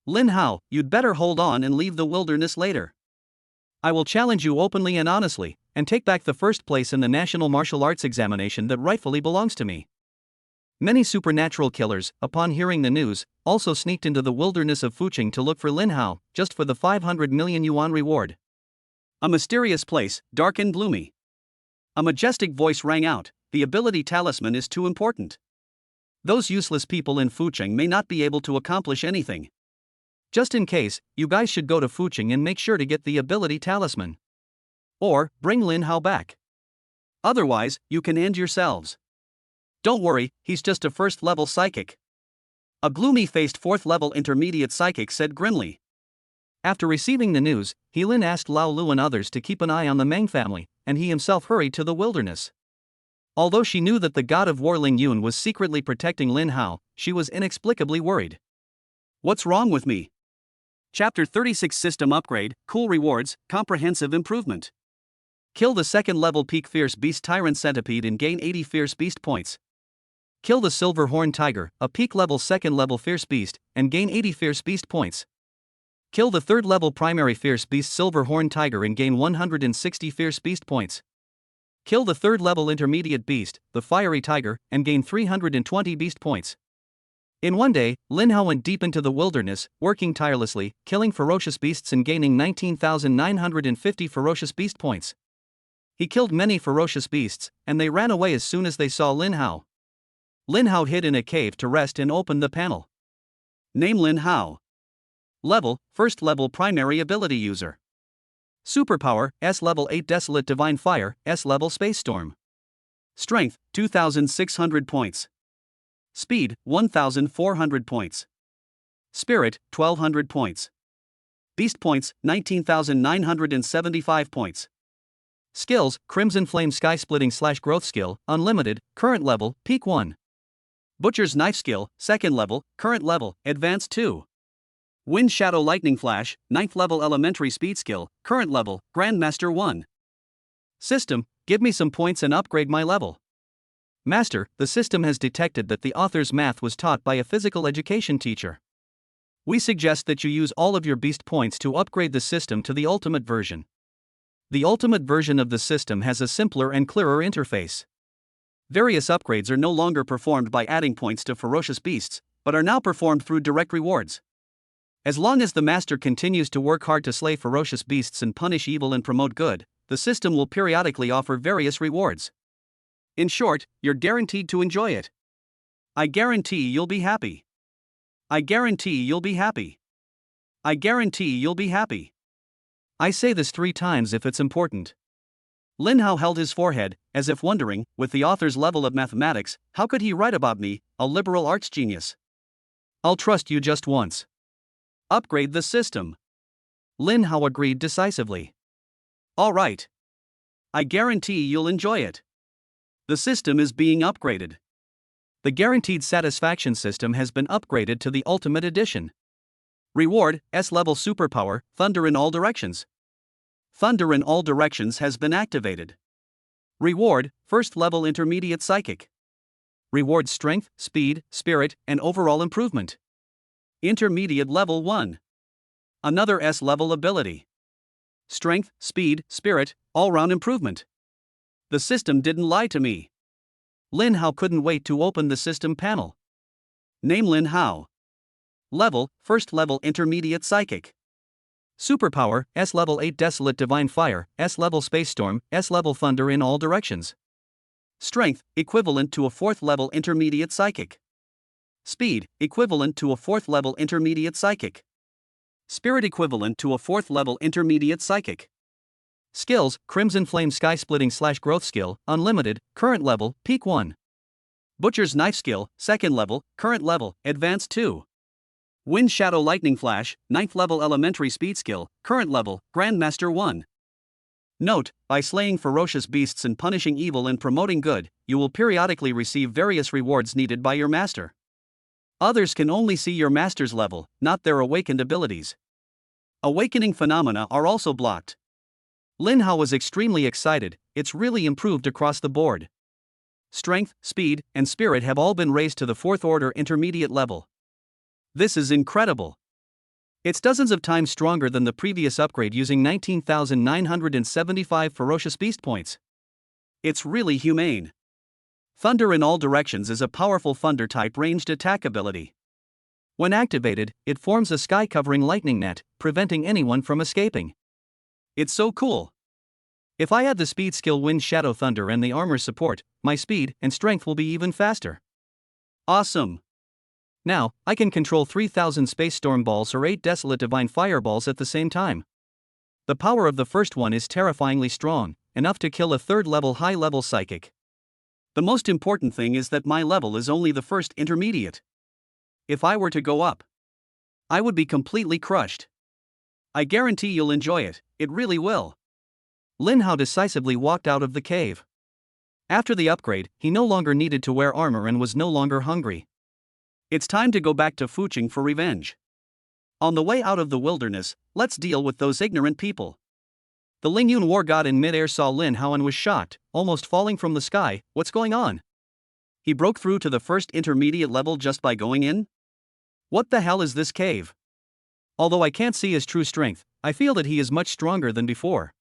Lin Hao, you'd better hold on and leave the wilderness later. I will challenge you openly and honestly, and take back the first place in the national martial arts examination that rightfully belongs to me. Many supernatural killers, upon hearing the news, also sneaked into the wilderness of Fucheng to look for Lin Hao, just for the 500 million yuan reward. A mysterious place, dark and gloomy. A majestic voice rang out, the ability talisman is too important. Those useless people in Fucheng may not be able to accomplish anything. Just in case, you guys should go to Fucheng and make sure to get the ability talisman. Or, bring Lin Hao back. Otherwise, you can end yourselves. Don't worry, he's just a first-level psychic. A gloomy-faced 4th-level intermediate psychic said grimly. After receiving the news, He Lin asked Lao Lu and others to keep an eye on the Meng family, and he himself hurried to the wilderness. Although she knew that the god of war Ling Yun was secretly protecting Lin Hao, she was inexplicably worried. What's wrong with me? Chapter 36 System Upgrade, Cool Rewards, Comprehensive Improvement. Kill the 2nd-level Peak Fierce Beast Tyrant Centipede and gain 80 Fierce Beast points. Kill the Silver Horn Tiger, a peak-level 2nd-level Fierce Beast, and gain 80 Fierce Beast points. Kill the 3rd-level Primary Fierce Beast Silver Horn Tiger and gain 160 Fierce Beast points. Kill the 3rd-level Intermediate Beast, the Fiery Tiger, and gain 320 Beast points. In one day, Lin Hao went deep into the wilderness, working tirelessly, killing ferocious beasts and gaining 19,950 ferocious beast points. He killed many ferocious beasts, and they ran away as soon as they saw Lin Hao. Lin Hao hid in a cave to rest and opened the panel. Name Lin Hao. Level, 1st level primary ability user. Superpower, S level 8 Desolate Divine Fire, S level Space Storm. Strength, 2,600 points. Speed, 1,400 points. Spirit, 1,200 points. Beast points, 19,975 points. Skills, Crimson Flame Sky Splitting / Growth Skill, Unlimited, Current Level, Peak 1. Butcher's Knife Skill, 2nd Level, Current Level, Advanced 2. Wind Shadow Lightning Flash, 9th Level Elementary Speed Skill, Current Level, Grandmaster 1. System, give me some points and upgrade my level. Master, the system has detected that the author's math was taught by a physical education teacher. We suggest that you use all of your beast points to upgrade the system to the ultimate version. The ultimate version of the system has a simpler and clearer interface. Various upgrades are no longer performed by adding points to ferocious beasts, but are now performed through direct rewards. As long as the master continues to work hard to slay ferocious beasts and punish evil and promote good, the system will periodically offer various rewards. In short, you're guaranteed to enjoy it. I guarantee you'll be happy. I guarantee you'll be happy. I guarantee you'll be happy. I say this 3 times if it's important. Lin Hao held his forehead, as if wondering, with the author's level of mathematics, how could he write about me, a liberal arts genius? I'll trust you just once. Upgrade the system. Lin Hao agreed decisively. All right. I guarantee you'll enjoy it. The system is being upgraded. The Guaranteed Satisfaction system has been upgraded to the Ultimate Edition. Reward, S-level superpower, Thunder in all directions. Thunder in all directions has been activated. Reward, first level intermediate psychic. Reward strength, speed, spirit, and overall improvement. Intermediate level 1. Another S-level ability. Strength, speed, spirit, all-round improvement. The system didn't lie to me. Lin Hao couldn't wait to open the system panel. Name Lin Hao. Level, first level intermediate psychic. Superpower, S-level 8 Desolate Divine Fire, S-level Space Storm, S-level Thunder in all directions. Strength, equivalent to a 4th level intermediate psychic. Speed, equivalent to a 4th level intermediate psychic. Spirit equivalent to a 4th level intermediate psychic. Skills, Crimson Flame Sky Splitting / Growth Skill, Unlimited, Current Level, Peak 1. Butcher's Knife Skill, 2nd Level, Current Level, Advanced 2. Wind Shadow Lightning Flash, 9th Level Elementary Speed Skill, Current Level, Grandmaster 1. Note, by slaying ferocious beasts and punishing evil and promoting good, you will periodically receive various rewards needed by your master. Others can only see your master's level, not their awakened abilities. Awakening phenomena are also blocked. Lin Hao was extremely excited, it's really improved across the board. Strength, speed, and spirit have all been raised to the 4th order intermediate level. This is incredible. It's dozens of times stronger than the previous upgrade using 19,975 ferocious beast points. It's really humane. Thunder in all directions is a powerful thunder-type ranged attack ability. When activated, it forms a sky-covering lightning net, preventing anyone from escaping. It's so cool. If I add the speed skill Wind Shadow Thunder and the armor support, my speed and strength will be even faster. Awesome. Now, I can control 3,000 Space Storm Balls or 8 Desolate Divine Fireballs at the same time. The power of the first one is terrifyingly strong, enough to kill a 3rd level high-level psychic. The most important thing is that my level is only the 1st intermediate. If I were to go up, I would be completely crushed. I guarantee you'll enjoy it, it really will. Lin Hao decisively walked out of the cave. After the upgrade, he no longer needed to wear armor and was no longer hungry. It's time to go back to Fucheng for revenge. On the way out of the wilderness, let's deal with those ignorant people. The Lingyun war god in midair saw Lin Hao and was shocked, almost falling from the sky. What's going on? He broke through to the 1st intermediate level just by going in? What the hell is this cave? Although I can't see his true strength, I feel that he is much stronger than before.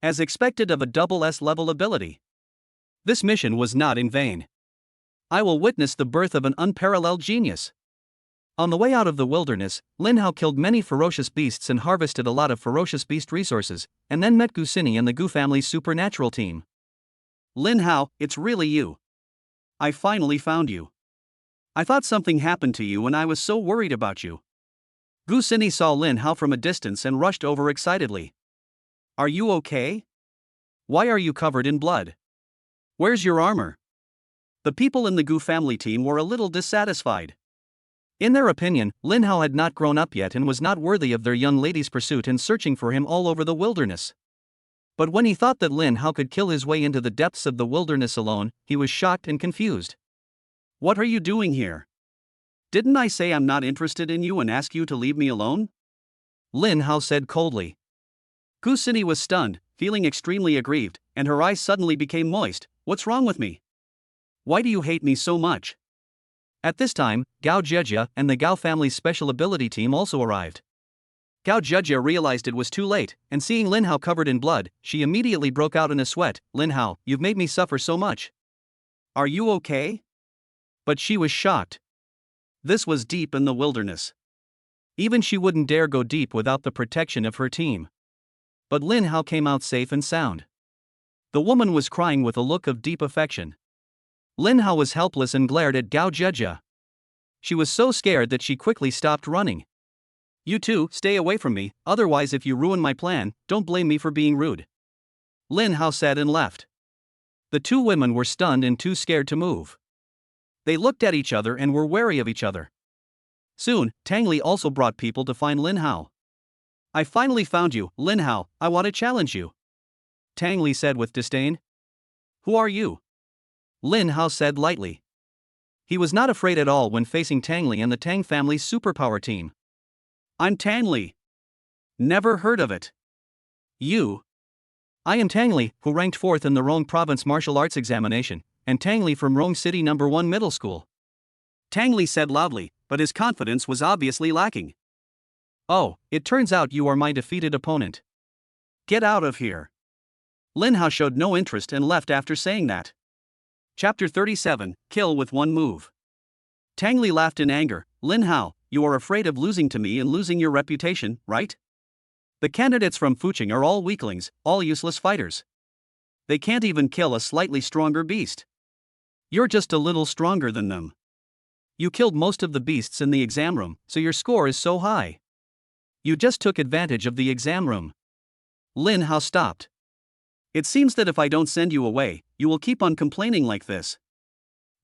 As expected of a double S-level ability. This mission was not in vain. I will witness the birth of an unparalleled genius. On the way out of the wilderness, Lin Hao killed many ferocious beasts and harvested a lot of ferocious beast resources, and then met Gu Sini and the Gu family's supernatural team. Lin Hao, it's really you. I finally found you. I thought something happened to you and I was so worried about you. Gu Sini saw Lin Hao from a distance and rushed over excitedly. Are you okay? Why are you covered in blood? Where's your armor? The people in the Gu family team were a little dissatisfied. In their opinion, Lin Hao had not grown up yet and was not worthy of their young lady's pursuit and searching for him all over the wilderness. But when he thought that Lin Hao could kill his way into the depths of the wilderness alone, he was shocked and confused. What are you doing here? Didn't I say I'm not interested in you and ask you to leave me alone? Lin Hao said coldly. Gu Sini was stunned, feeling extremely aggrieved, and her eyes suddenly became moist. What's wrong with me? Why do you hate me so much? At this time, Gao Jejia and the Gao family's special ability team also arrived. Gao Jejia realized it was too late, and seeing Lin Hao covered in blood, she immediately broke out in a sweat. "Lin Hao, you've made me suffer so much. Are you okay?" But she was shocked. This was deep in the wilderness. Even she wouldn't dare go deep without the protection of her team. But Lin Hao came out safe and sound. The woman was crying with a look of deep affection. Lin Hao was helpless and glared at Gao Jejia. She was so scared that she quickly stopped running. "You two, stay away from me, otherwise if you ruin my plan, don't blame me for being rude." Lin Hao said and left. The two women were stunned and too scared to move. They looked at each other and were wary of each other. Soon, Tang Li also brought people to find Lin Hao. "I finally found you, Lin Hao, I want to challenge you," Tang Li said with disdain. "Who are you?" Lin Hao said lightly. He was not afraid at all when facing Tang Li and the Tang family's superpower team. "I'm Tang Li. Never heard of it." "You?" "I am Tang Li, who ranked 4th in the Rong Province martial arts examination, and Tang Li from Rong City No. 1 Middle School," Tang Li said loudly, but his confidence was obviously lacking. "Oh, it turns out you are my defeated opponent. Get out of here." Lin Hao showed no interest and left after saying that. Chapter 37, Kill with One Move. Tang Li laughed in anger. "Lin Hao, you are afraid of losing to me and losing your reputation, right? The candidates from Fuching are all weaklings, all useless fighters. They can't even kill a slightly stronger beast. You're just a little stronger than them. You killed most of the beasts in the exam room, so your score is so high. You just took advantage of the exam room." Lin Hao stopped. "It seems that if I don't send you away, you will keep on complaining like this."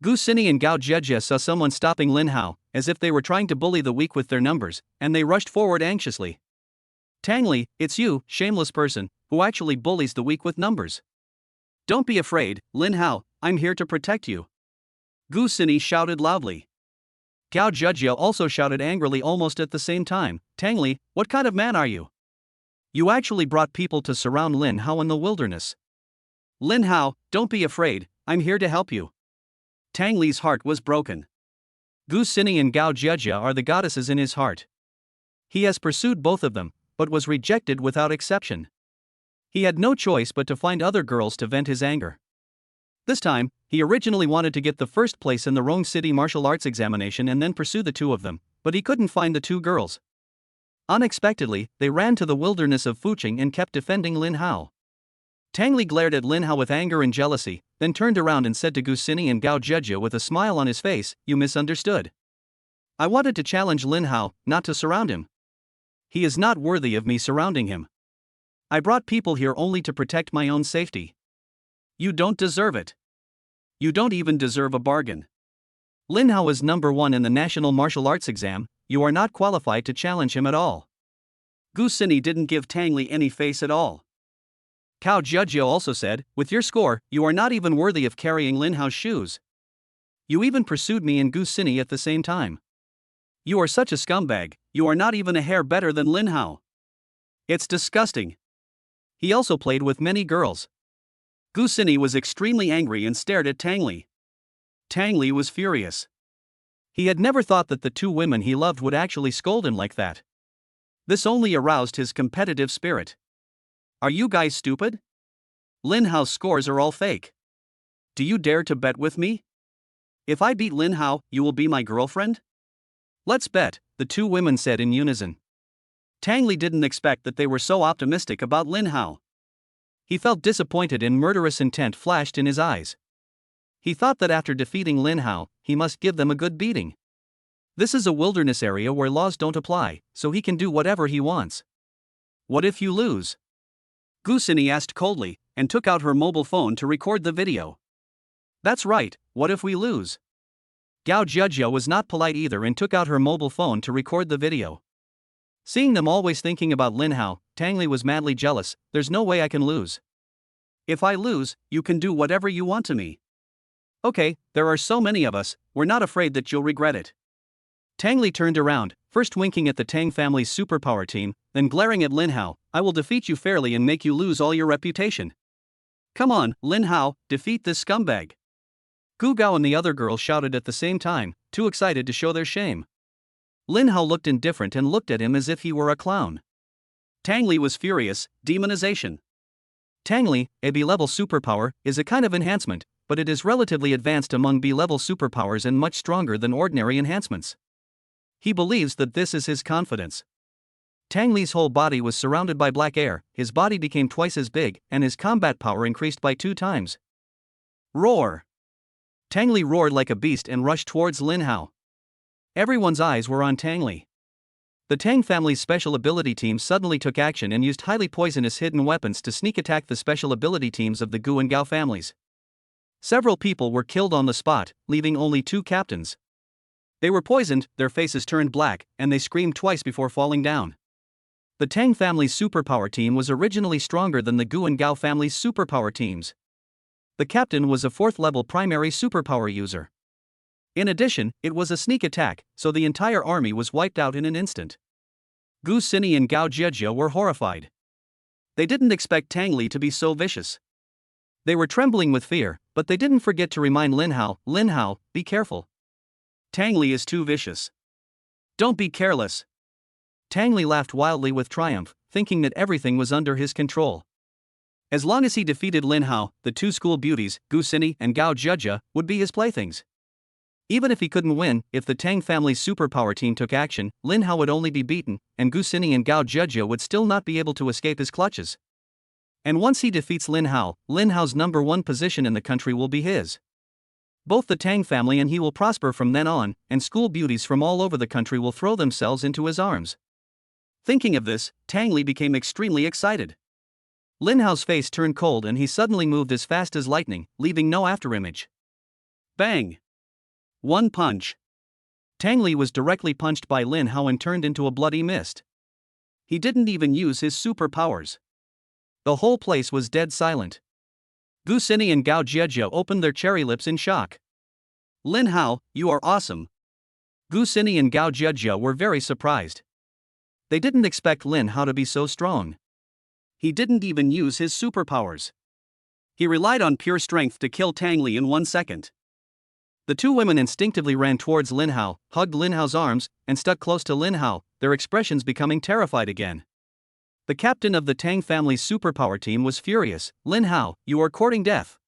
Gu Xini and Gao Jejia saw someone stopping Lin Hao, as if they were trying to bully the weak with their numbers, and they rushed forward anxiously. "Tang Li, it's you, shameless person, who actually bullies the weak with numbers. Don't be afraid, Lin Hao, I'm here to protect you." Gu Xini shouted loudly. Gao Jejia also shouted angrily almost at the same time. "Tang Li, what kind of man are you? You actually brought people to surround Lin Hao in the wilderness." "Lin Hao, don't be afraid, I'm here to help you." Tang Li's heart was broken. Gu Xini and Gao Jejia are the goddesses in his heart. He has pursued both of them, but was rejected without exception. He had no choice but to find other girls to vent his anger. This time, he originally wanted to get the first place in the Rong City martial arts examination and then pursue the two of them, but he couldn't find the two girls. Unexpectedly, they ran to the wilderness of Fuching and kept defending Lin Hao. Tang Li glared at Lin Hao with anger and jealousy, then turned around and said to Gu Xini and Gao Jejia with a smile on his face, "You misunderstood. I wanted to challenge Lin Hao, not to surround him. He is not worthy of me surrounding him. I brought people here only to protect my own safety. You don't deserve it. You don't even deserve a bargain. Lin Hao is number 1 in the National Martial Arts exam, you are not qualified to challenge him at all." Gu Xini didn't give Tang Li any face at all. Gao Jejia also said, "With your score, you are not even worthy of carrying Lin Hao's shoes. You even pursued me and Gu Xini at the same time. You are such a scumbag, you are not even a hair better than Lin Hao. It's disgusting." He also played with many girls. Gu Xini was extremely angry and stared at Tang Li. Tang Li was furious. He had never thought that the two women he loved would actually scold him like that. This only aroused his competitive spirit. "Are you guys stupid? Lin Hao's scores are all fake. Do you dare to bet with me? If I beat Lin Hao, you will be my girlfriend? Let's bet," the two women said in unison. Tang Li didn't expect that they were so optimistic about Lin Hao. He felt disappointed and murderous intent flashed in his eyes. He thought that after defeating Lin Hao, he must give them a good beating. This is a wilderness area where laws don't apply, so he can do whatever he wants. "What if you lose?" Gu Xini asked coldly, and took out her mobile phone to record the video. "That's right, what if we lose?" Gao Jejia was not polite either and took out her mobile phone to record the video. Seeing them always thinking about Lin Hao, Tang Li was madly jealous. "There's no way I can lose. If I lose, you can do whatever you want to me. Okay, there are so many of us, we're not afraid that you'll regret it." Tang Li turned around, first winking at the Tang family's superpower team, then glaring at Lin Hao. "I will defeat you fairly and make you lose all your reputation. Come on, Lin Hao, defeat this scumbag." Gu Gao and the other girl shouted at the same time. too excited to show their shame. Lin Hao looked indifferent and looked at him as if he were a clown. Tang Li was furious. Demonization. Tang Li, a B-level superpower, is a kind of enhancement, but it is relatively advanced among B-level superpowers and much stronger than ordinary enhancements. He believes that this is his confidence. Tang Li's whole body was surrounded by black air, his body became twice as big, and his combat power increased by 2 times. Roar! Tang Li roared like a beast and rushed towards Lin Hao. Everyone's eyes were on Tang Li. The Tang family's special ability team suddenly took action and used highly poisonous hidden weapons to sneak attack the special ability teams of the Gu and Gao families. Several people were killed on the spot, leaving only 2 captains. They were poisoned, their faces turned black, and they screamed twice before falling down. The Tang family's superpower team was originally stronger than the Gu and Gao family's superpower teams. The captain was a 4th-level primary superpower user. In addition, it was a sneak attack, so the entire army was wiped out in an instant. Gu Xini and Gao Jiejia were horrified. They didn't expect Tang Li to be so vicious. They were trembling with fear, but they didn't forget to remind Lin Hao, be careful. Tang Li is too vicious. Don't be careless. Tang Li laughed wildly with triumph, thinking that everything was under his control. As long as he defeated Lin Hao, the 2 school beauties, Gu Xini and Gao Jiejia, would be his playthings. Even if he couldn't win, if the Tang family's superpower team took action, Lin Hao would only be beaten, and Gu Xini and Gao Jiejia would still not be able to escape his clutches. And once he defeats Lin Hao's number 1 position in the country will be his. Both the Tang family and he will prosper from then on, and school beauties from all over the country will throw themselves into his arms. Thinking of this, Tang Li became extremely excited. Lin Hao's face turned cold and he suddenly moved as fast as lightning, leaving no afterimage. Bang! 1 punch. Tang Li was directly punched by Lin Hao and turned into a bloody mist. He didn't even use his superpowers. The whole place was dead silent. Gu Xini and Gao Jiejia opened their cherry lips in shock. Lin Hao, you are awesome. Gu Xini and Gao Jiejia were very surprised. They didn't expect Lin Hao to be so strong. He didn't even use his superpowers. He relied on pure strength to kill Tang Li in 1 second. The 2 women instinctively ran towards Lin Hao, hugged Lin Hao's arms, and stuck close to Lin Hao, their expressions becoming terrified again. The captain of the Tang family's superpower team was furious. Lin Hao, you are courting death.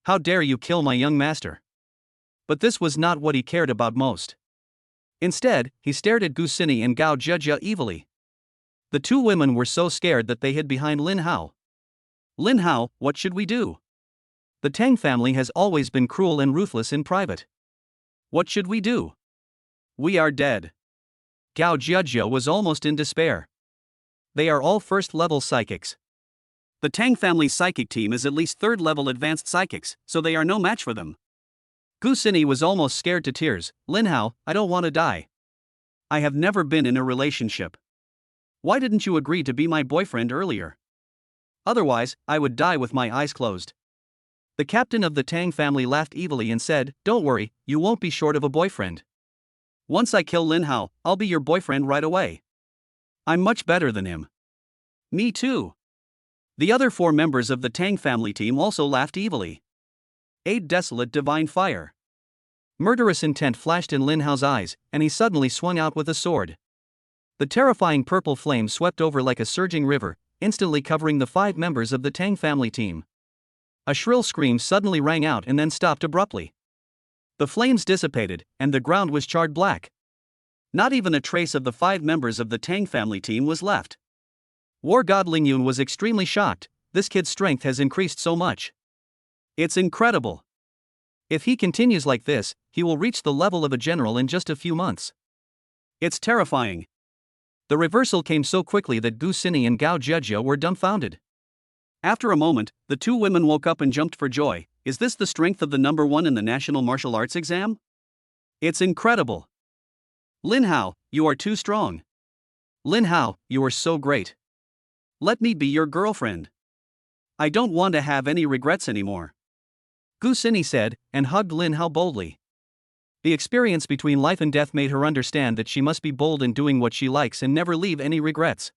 How dare you kill my young master? But this was not what he cared about most. Instead, he stared at Gu Xini and Gao Jiejia evilly. The 2 women were so scared that they hid behind Lin Hao. Lin Hao, what should we do? The Tang family has always been cruel and ruthless in private. What should we do? We are dead. Gao Jiejia was almost in despair. They are all 1st-level psychics. The Tang family's psychic team is at least 3rd-level advanced psychics, so they are no match for them. Gu Xini was almost scared to tears. Lin Hao, I don't want to die. I have never been in a relationship. Why didn't you agree to be my boyfriend earlier? Otherwise, I would die with my eyes closed. The captain of the Tang family laughed evilly and said, don't worry, you won't be short of a boyfriend. Once I kill Lin Hao, I'll be your boyfriend right away. I'm much better than him. Me too. The other 4 members of the Tang family team also laughed evilly. 8 Desolate Divine Fire. Murderous intent flashed in Lin Hao's eyes, and he suddenly swung out with a sword. The terrifying purple flame swept over like a surging river, instantly covering the 5 members of the Tang family team. A shrill scream suddenly rang out and then stopped abruptly. The flames dissipated, and the ground was charred black. Not even a trace of the 5 members of the Tang family team was left. War God Ling Yun was extremely shocked. This kid's strength has increased so much. It's incredible. If he continues like this, he will reach the level of a general in just a few months. It's terrifying. The reversal came so quickly that Gu Xini and Gao Jiejia were dumbfounded. After a moment, the 2 women woke up and jumped for joy. Is this the strength of the number 1 in the National Martial Arts exam? It's incredible. Lin Hao, you are too strong. Lin Hao, you are so great. Let me be your girlfriend. I don't want to have any regrets anymore. Gu Xini said, and hugged Lin Hao boldly. The experience between life and death made her understand that she must be bold in doing what she likes and never leave any regrets.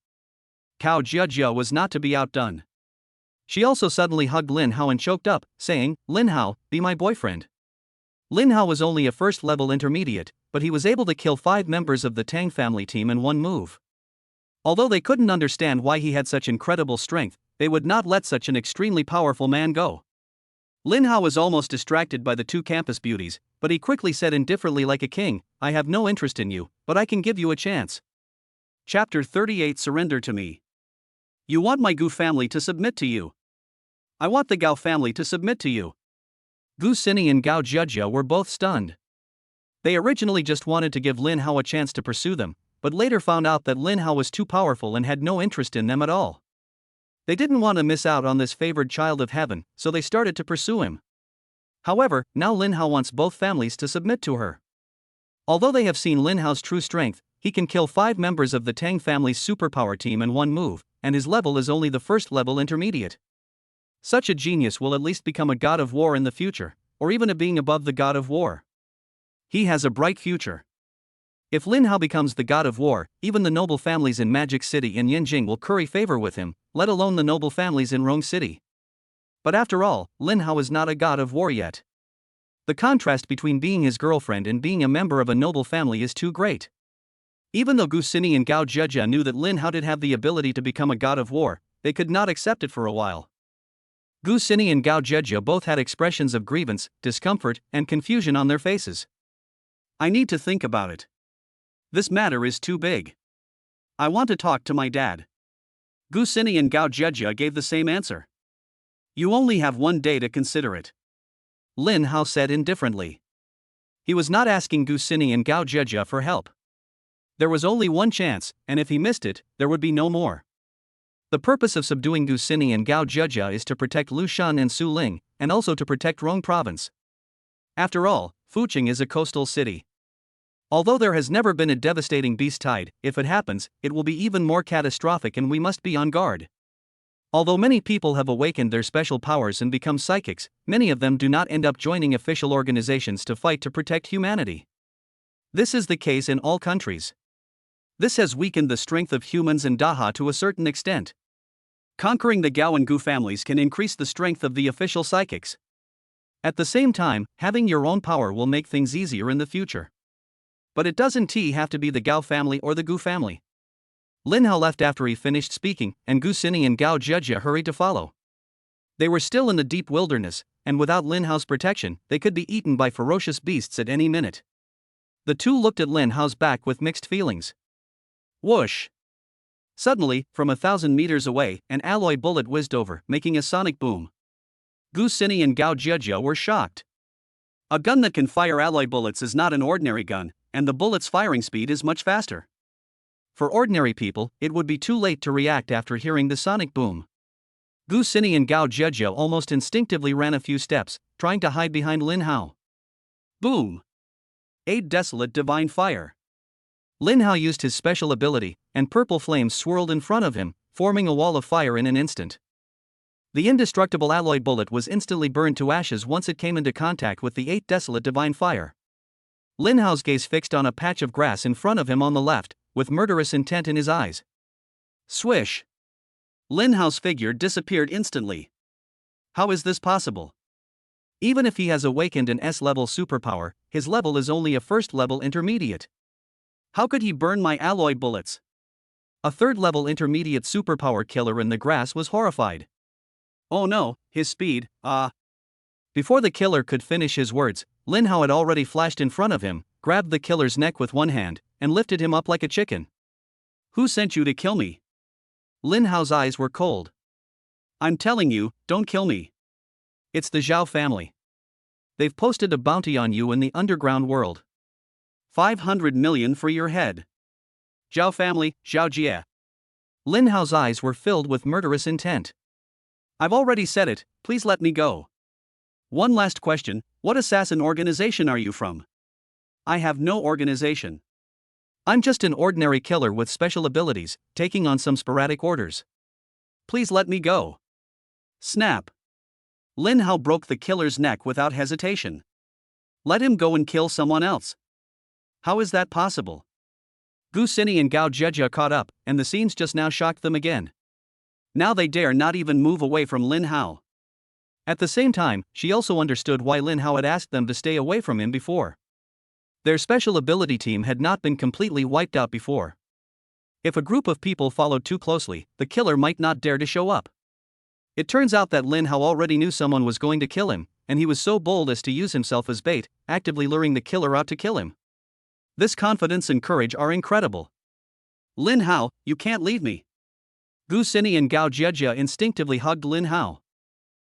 Gao Jiejia was not to be outdone. She also suddenly hugged Lin Hao and choked up, saying, Lin Hao, be my boyfriend. Lin Hao was only a first-level intermediate, but he was able to kill 5 members of the Tang family team in one move. Although they couldn't understand why he had such incredible strength, they would not let such an extremely powerful man go. Lin Hao was almost distracted by the 2 campus beauties, but he quickly said indifferently like a king, "I have no interest in you, but I can give you a chance." Chapter 38 Surrender to me. You want my Gu family to submit to you. I want the Gao family to submit to you. Gu Xinyi and Gao Jia were both stunned. They originally just wanted to give Lin Hao a chance to pursue them, but later found out that Lin Hao was too powerful and had no interest in them at all. They didn't want to miss out on this favored child of heaven, so they started to pursue him. However, now Lin Hao wants both families to submit to her. Although they have seen Lin Hao's true strength, he can kill 5 members of the Tang family's superpower team in one move, and his level is only the first-level intermediate. Such a genius will at least become a god of war in the future, or even a being above the god of war. He has a bright future. If Lin Hao becomes the god of war, even the noble families in Magic City and Yanjing will curry favor with him, let alone the noble families in Rong City. But after all, Lin Hao is not a god of war yet. The contrast between being his girlfriend and being a member of a noble family is too great. Even though Gu Xinyi and Gao Jia knew that Lin Hao did have the ability to become a god of war, they could not accept it for a while. Gu Xinyi and Gao Jia both had expressions of grievance, discomfort, and confusion on their faces. I need to think about it. This matter is too big. I want to talk to my dad. Gu Xinyi and Gao Jia gave the same answer. You only have 1 day to consider it. Lin Hao said indifferently. He was not asking Gu Xinyi and Gao Jia for help. There was only one chance, and if he missed it, there would be no more. The purpose of subduing Gu Xinyi and Gao Jia is to protect Lu Shan and Su Ling, and also to protect Rong Province. After all, Fuqing is a coastal city. Although there has never been a devastating beast tide, if it happens, it will be even more catastrophic and we must be on guard. Although many people have awakened their special powers and become psychics, many of them do not end up joining official organizations to fight to protect humanity. This is the case in all countries. This has weakened the strength of humans and Daha to a certain extent. Conquering the Gao and Gu families can increase the strength of the official psychics. At the same time, having your own power will make things easier in the future. But it doesn't have to be the Gao family or the Gu family. Lin Hao left after he finished speaking, and Gu Xinyi and Gao Jia hurried to follow. They were still in the deep wilderness, and without Lin Hao's protection, they could be eaten by ferocious beasts at any minute. The two looked at Lin Hao's back with mixed feelings. Whoosh! Suddenly, from 1,000 meters away, an alloy bullet whizzed over, making a sonic boom. Gu Xinyi and Gao Jia were shocked. A gun that can fire alloy bullets is not an ordinary gun, and the bullet's firing speed is much faster. For ordinary people, it would be too late to react after hearing the sonic boom. Gu Xinyi and Gao Jia almost instinctively ran a few steps, trying to hide behind Lin Hao. Boom! 8 Desolate Divine Fire. Lin Hao used his special ability, and purple flames swirled in front of him, forming a wall of fire in an instant. The indestructible alloy bullet was instantly burned to ashes once it came into contact with the 8 Desolate Divine Fire. Lin Hao's gaze fixed on a patch of grass in front of him on the left, with murderous intent in his eyes. Swish! Lin Hao's figure disappeared instantly. How is this possible? Even if he has awakened an S-level superpower, his level is only a first-level intermediate. How could he burn my alloy bullets? A third-level intermediate superpower killer in the grass was horrified. Oh no, his speed, Before the killer could finish his words, Lin Hao had already flashed in front of him, grabbed the killer's neck with one hand, and lifted him up like a chicken. Who sent you to kill me? Lin Hao's eyes were cold. I'm telling you, don't kill me. It's the Zhao family. They've posted a bounty on you in the underground world. 500 million for your head. Zhao family, Zhao Jie. Lin Hao's eyes were filled with murderous intent. I've already said it, please let me go. One last question, what assassin organization are you from? I have no organization. I'm just an ordinary killer with special abilities, taking on some sporadic orders. Please let me go. Snap. Lin Hao broke the killer's neck without hesitation. Let him go and kill someone else. How is that possible? Gu Xinyi and Gao Jia caught up, and the scenes just now shocked them again. Now they dare not even move away from Lin Hao. At the same time, she also understood why Lin Hao had asked them to stay away from him before. Their special ability team had not been completely wiped out before. If a group of people followed too closely, the killer might not dare to show up. It turns out that Lin Hao already knew someone was going to kill him, and he was so bold as to use himself as bait, actively luring the killer out to kill him. This confidence and courage are incredible. Lin Hao, you can't leave me. Gu Xini and Gao Jiejia instinctively hugged Lin Hao.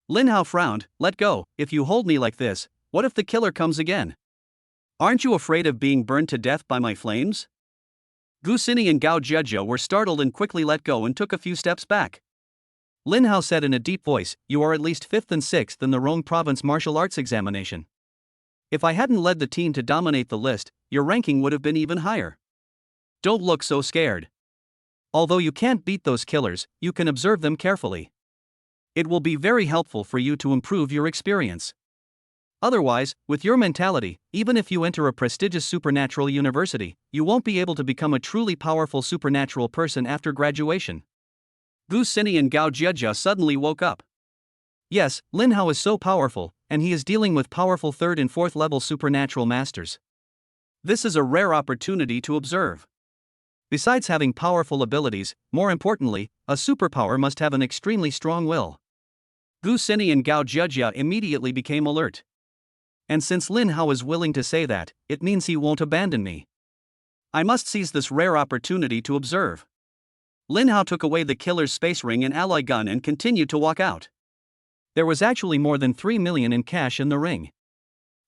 Lin Hao frowned. Let go. If you hold me like this, what if the killer comes again? Aren't you afraid of being burned to death by my flames? Gu Xini and Gao Jiejia were startled and quickly let go and took a few steps back. Lin Hao said in a deep voice, you are at least 5th and 6th in the Rong Province martial arts examination. If I hadn't led the team to dominate the list, your ranking would have been even higher. Don't look so scared. Although you can't beat those killers, you can observe them carefully. It will be very helpful for you to improve your experience. Otherwise, with your mentality, even if you enter a prestigious supernatural university, you won't be able to become a truly powerful supernatural person after graduation. Gu Xini and Gao Jiejia suddenly woke up. Yes, Lin Hao is so powerful, and he is dealing with powerful 3rd and 4th level supernatural masters. This is a rare opportunity to observe. Besides having powerful abilities, more importantly, a superpower must have an extremely strong will. Gu Xini and Gao Jiejia immediately became alert. And since Lin Hao is willing to say that, it means he won't abandon me. I must seize this rare opportunity to observe. Lin Hao took away the killer's space ring and alloy gun and continued to walk out. There was actually more than 3 million in cash in the ring.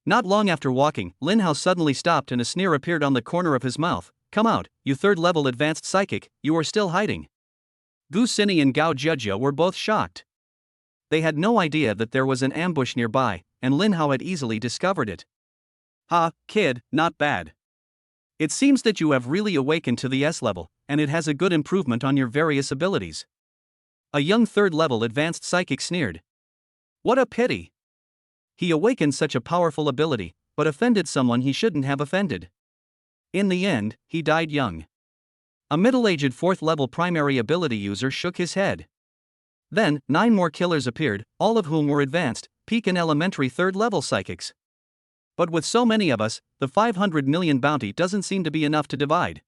Not long after walking, Lin Hao suddenly stopped and a sneer appeared on the corner of his mouth. Come out, you 3rd level advanced psychic, you are still hiding. Gu Xini and Gao Jiejia were both shocked. They had no idea that there was an ambush nearby, and Lin Hao had easily discovered it. Ha, kid, not bad. It seems that you have really awakened to the S level, and it has a good improvement on your various abilities. A young 3rd level advanced psychic sneered. What a pity. He awakened such a powerful ability, but offended someone he shouldn't have offended. In the end, he died young. A middle-aged 4th level primary ability user shook his head. Then, 9 more killers appeared, all of whom were advanced, peak and elementary 3rd level psychics. But with so many of us, the 500 million bounty doesn't seem to be enough to divide.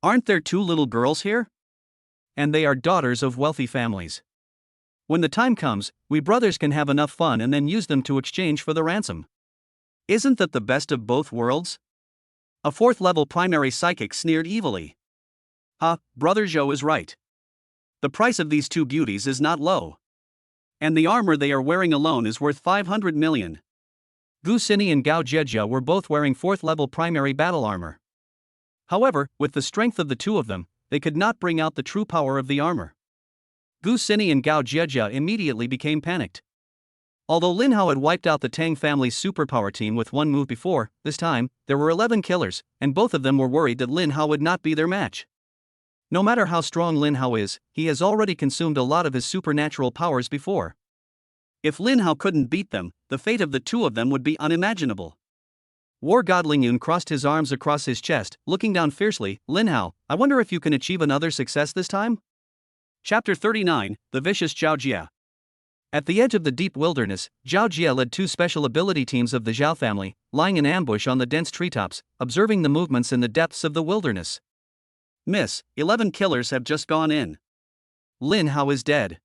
Aren't there 2 little girls here? And they are daughters of wealthy families. When the time comes, we brothers can have enough fun and then use them to exchange for the ransom. Isn't that the best of both worlds? A 4th level primary psychic sneered evilly. Ha, Brother Zhou is right. The price of these 2 beauties is not low. And the armor they are wearing alone is worth 500 million. Gu Xini and Gao Jiejia were both wearing 4th level primary battle armor. However, with the strength of the 2 of them, they could not bring out the true power of the armor. Gu Xini and Gao Jiejia immediately became panicked. Although Lin Hao had wiped out the Tang family's superpower team with 1 move before, this time, there were 11 killers, and both of them were worried that Lin Hao would not be their match. No matter how strong Lin Hao is, he has already consumed a lot of his supernatural powers before. If Lin Hao couldn't beat them, the fate of the 2 of them would be unimaginable. War God Ling Yun crossed his arms across his chest, looking down fiercely. Lin Hao, I wonder if you can achieve another success this time? Chapter 39, The Vicious Zhao Jia. At the edge of the deep wilderness, Zhao Jia led 2 special ability teams of the Zhao family, lying in ambush on the dense treetops, observing the movements in the depths of the wilderness. Miss, 11 killers have just gone in. Lin Hao is dead.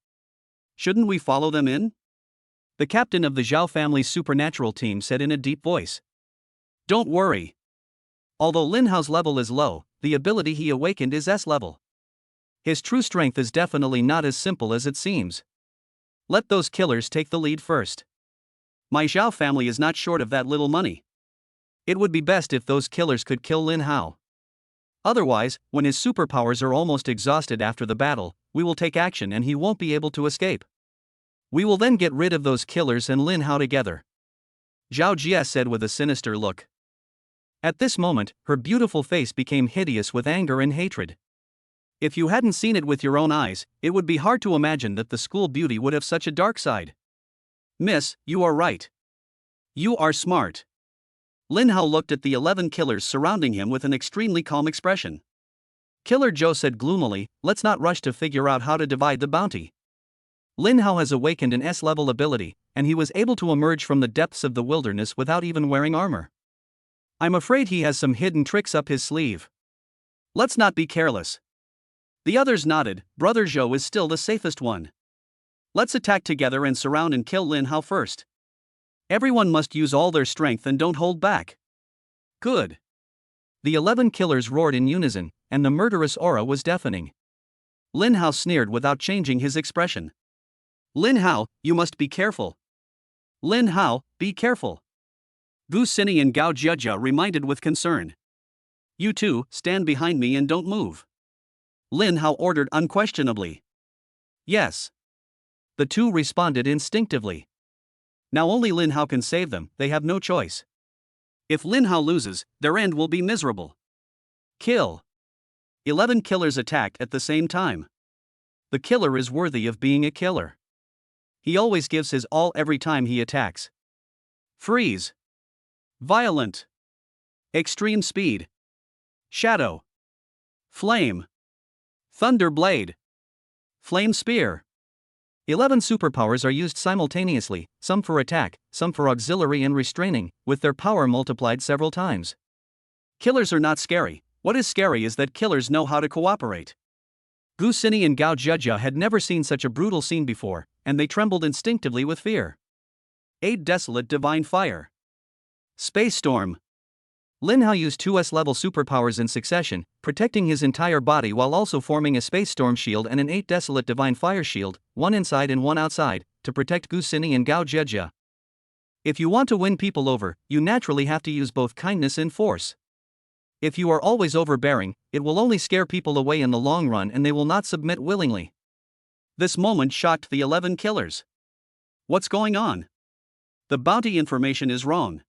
Shouldn't we follow them in? The captain of the Zhao family's supernatural team said in a deep voice. Don't worry. Although Lin Hao's level is low, the ability he awakened is S level. His true strength is definitely not as simple as it seems. Let those killers take the lead first. My Zhao family is not short of that little money. It would be best if those killers could kill Lin Hao. Otherwise, when his superpowers are almost exhausted after the battle, we will take action and he won't be able to escape. We will then get rid of those killers and Lin Hao together. Zhao Jia said with a sinister look. At this moment, her beautiful face became hideous with anger and hatred. If you hadn't seen it with your own eyes, it would be hard to imagine that the school beauty would have such a dark side. Miss, you are right. You are smart. Lin Hao looked at the 11 killers surrounding him with an extremely calm expression. Killer Zhou said gloomily, let's not rush to figure out how to divide the bounty. Lin Hao has awakened an S-level ability, and he was able to emerge from the depths of the wilderness without even wearing armor. I'm afraid he has some hidden tricks up his sleeve. Let's not be careless. The others nodded. Brother Zhou is still the safest one. Let's attack together and surround and kill Lin Hao first. Everyone must use all their strength and don't hold back. Good. The 11 killers roared in unison, and the murderous aura was deafening. Lin Hao sneered without changing his expression. Lin Hao, you must be careful. Lin Hao, be careful. Gu Xini and Gao Jiajia reminded with concern. You two, stand behind me and don't move. Lin Hao ordered unquestionably. Yes. The two responded instinctively. Now only Lin Hao can save them, they have no choice. If Lin Hao loses, their end will be miserable. Kill. 11 killers attacked at the same time. The killer is worthy of being a killer. He always gives his all every time he attacks. Freeze. Violent. Extreme speed. Shadow. Flame. Thunder blade. Flame spear. 11 superpowers are used simultaneously, some for attack, some for auxiliary and restraining, with their power multiplied several times. Killers are not scary. What is scary is that killers know how to cooperate. Gu Xini and Gao Jiajia had never seen such a brutal scene before, and they trembled instinctively with fear. 8 Desolate Divine Fire. Space Storm. Lin Hao used 2 S-level superpowers in succession, protecting his entire body while also forming a Space Storm shield and an 8 Desolate Divine Fire shield, one inside and one outside, to protect Gu Xini and Gao Jiajia. If you want to win people over, you naturally have to use both kindness and force. If you are always overbearing, it will only scare people away in the long run and they will not submit willingly. This moment shocked the 11 killers. What's going on? The bounty information is wrong.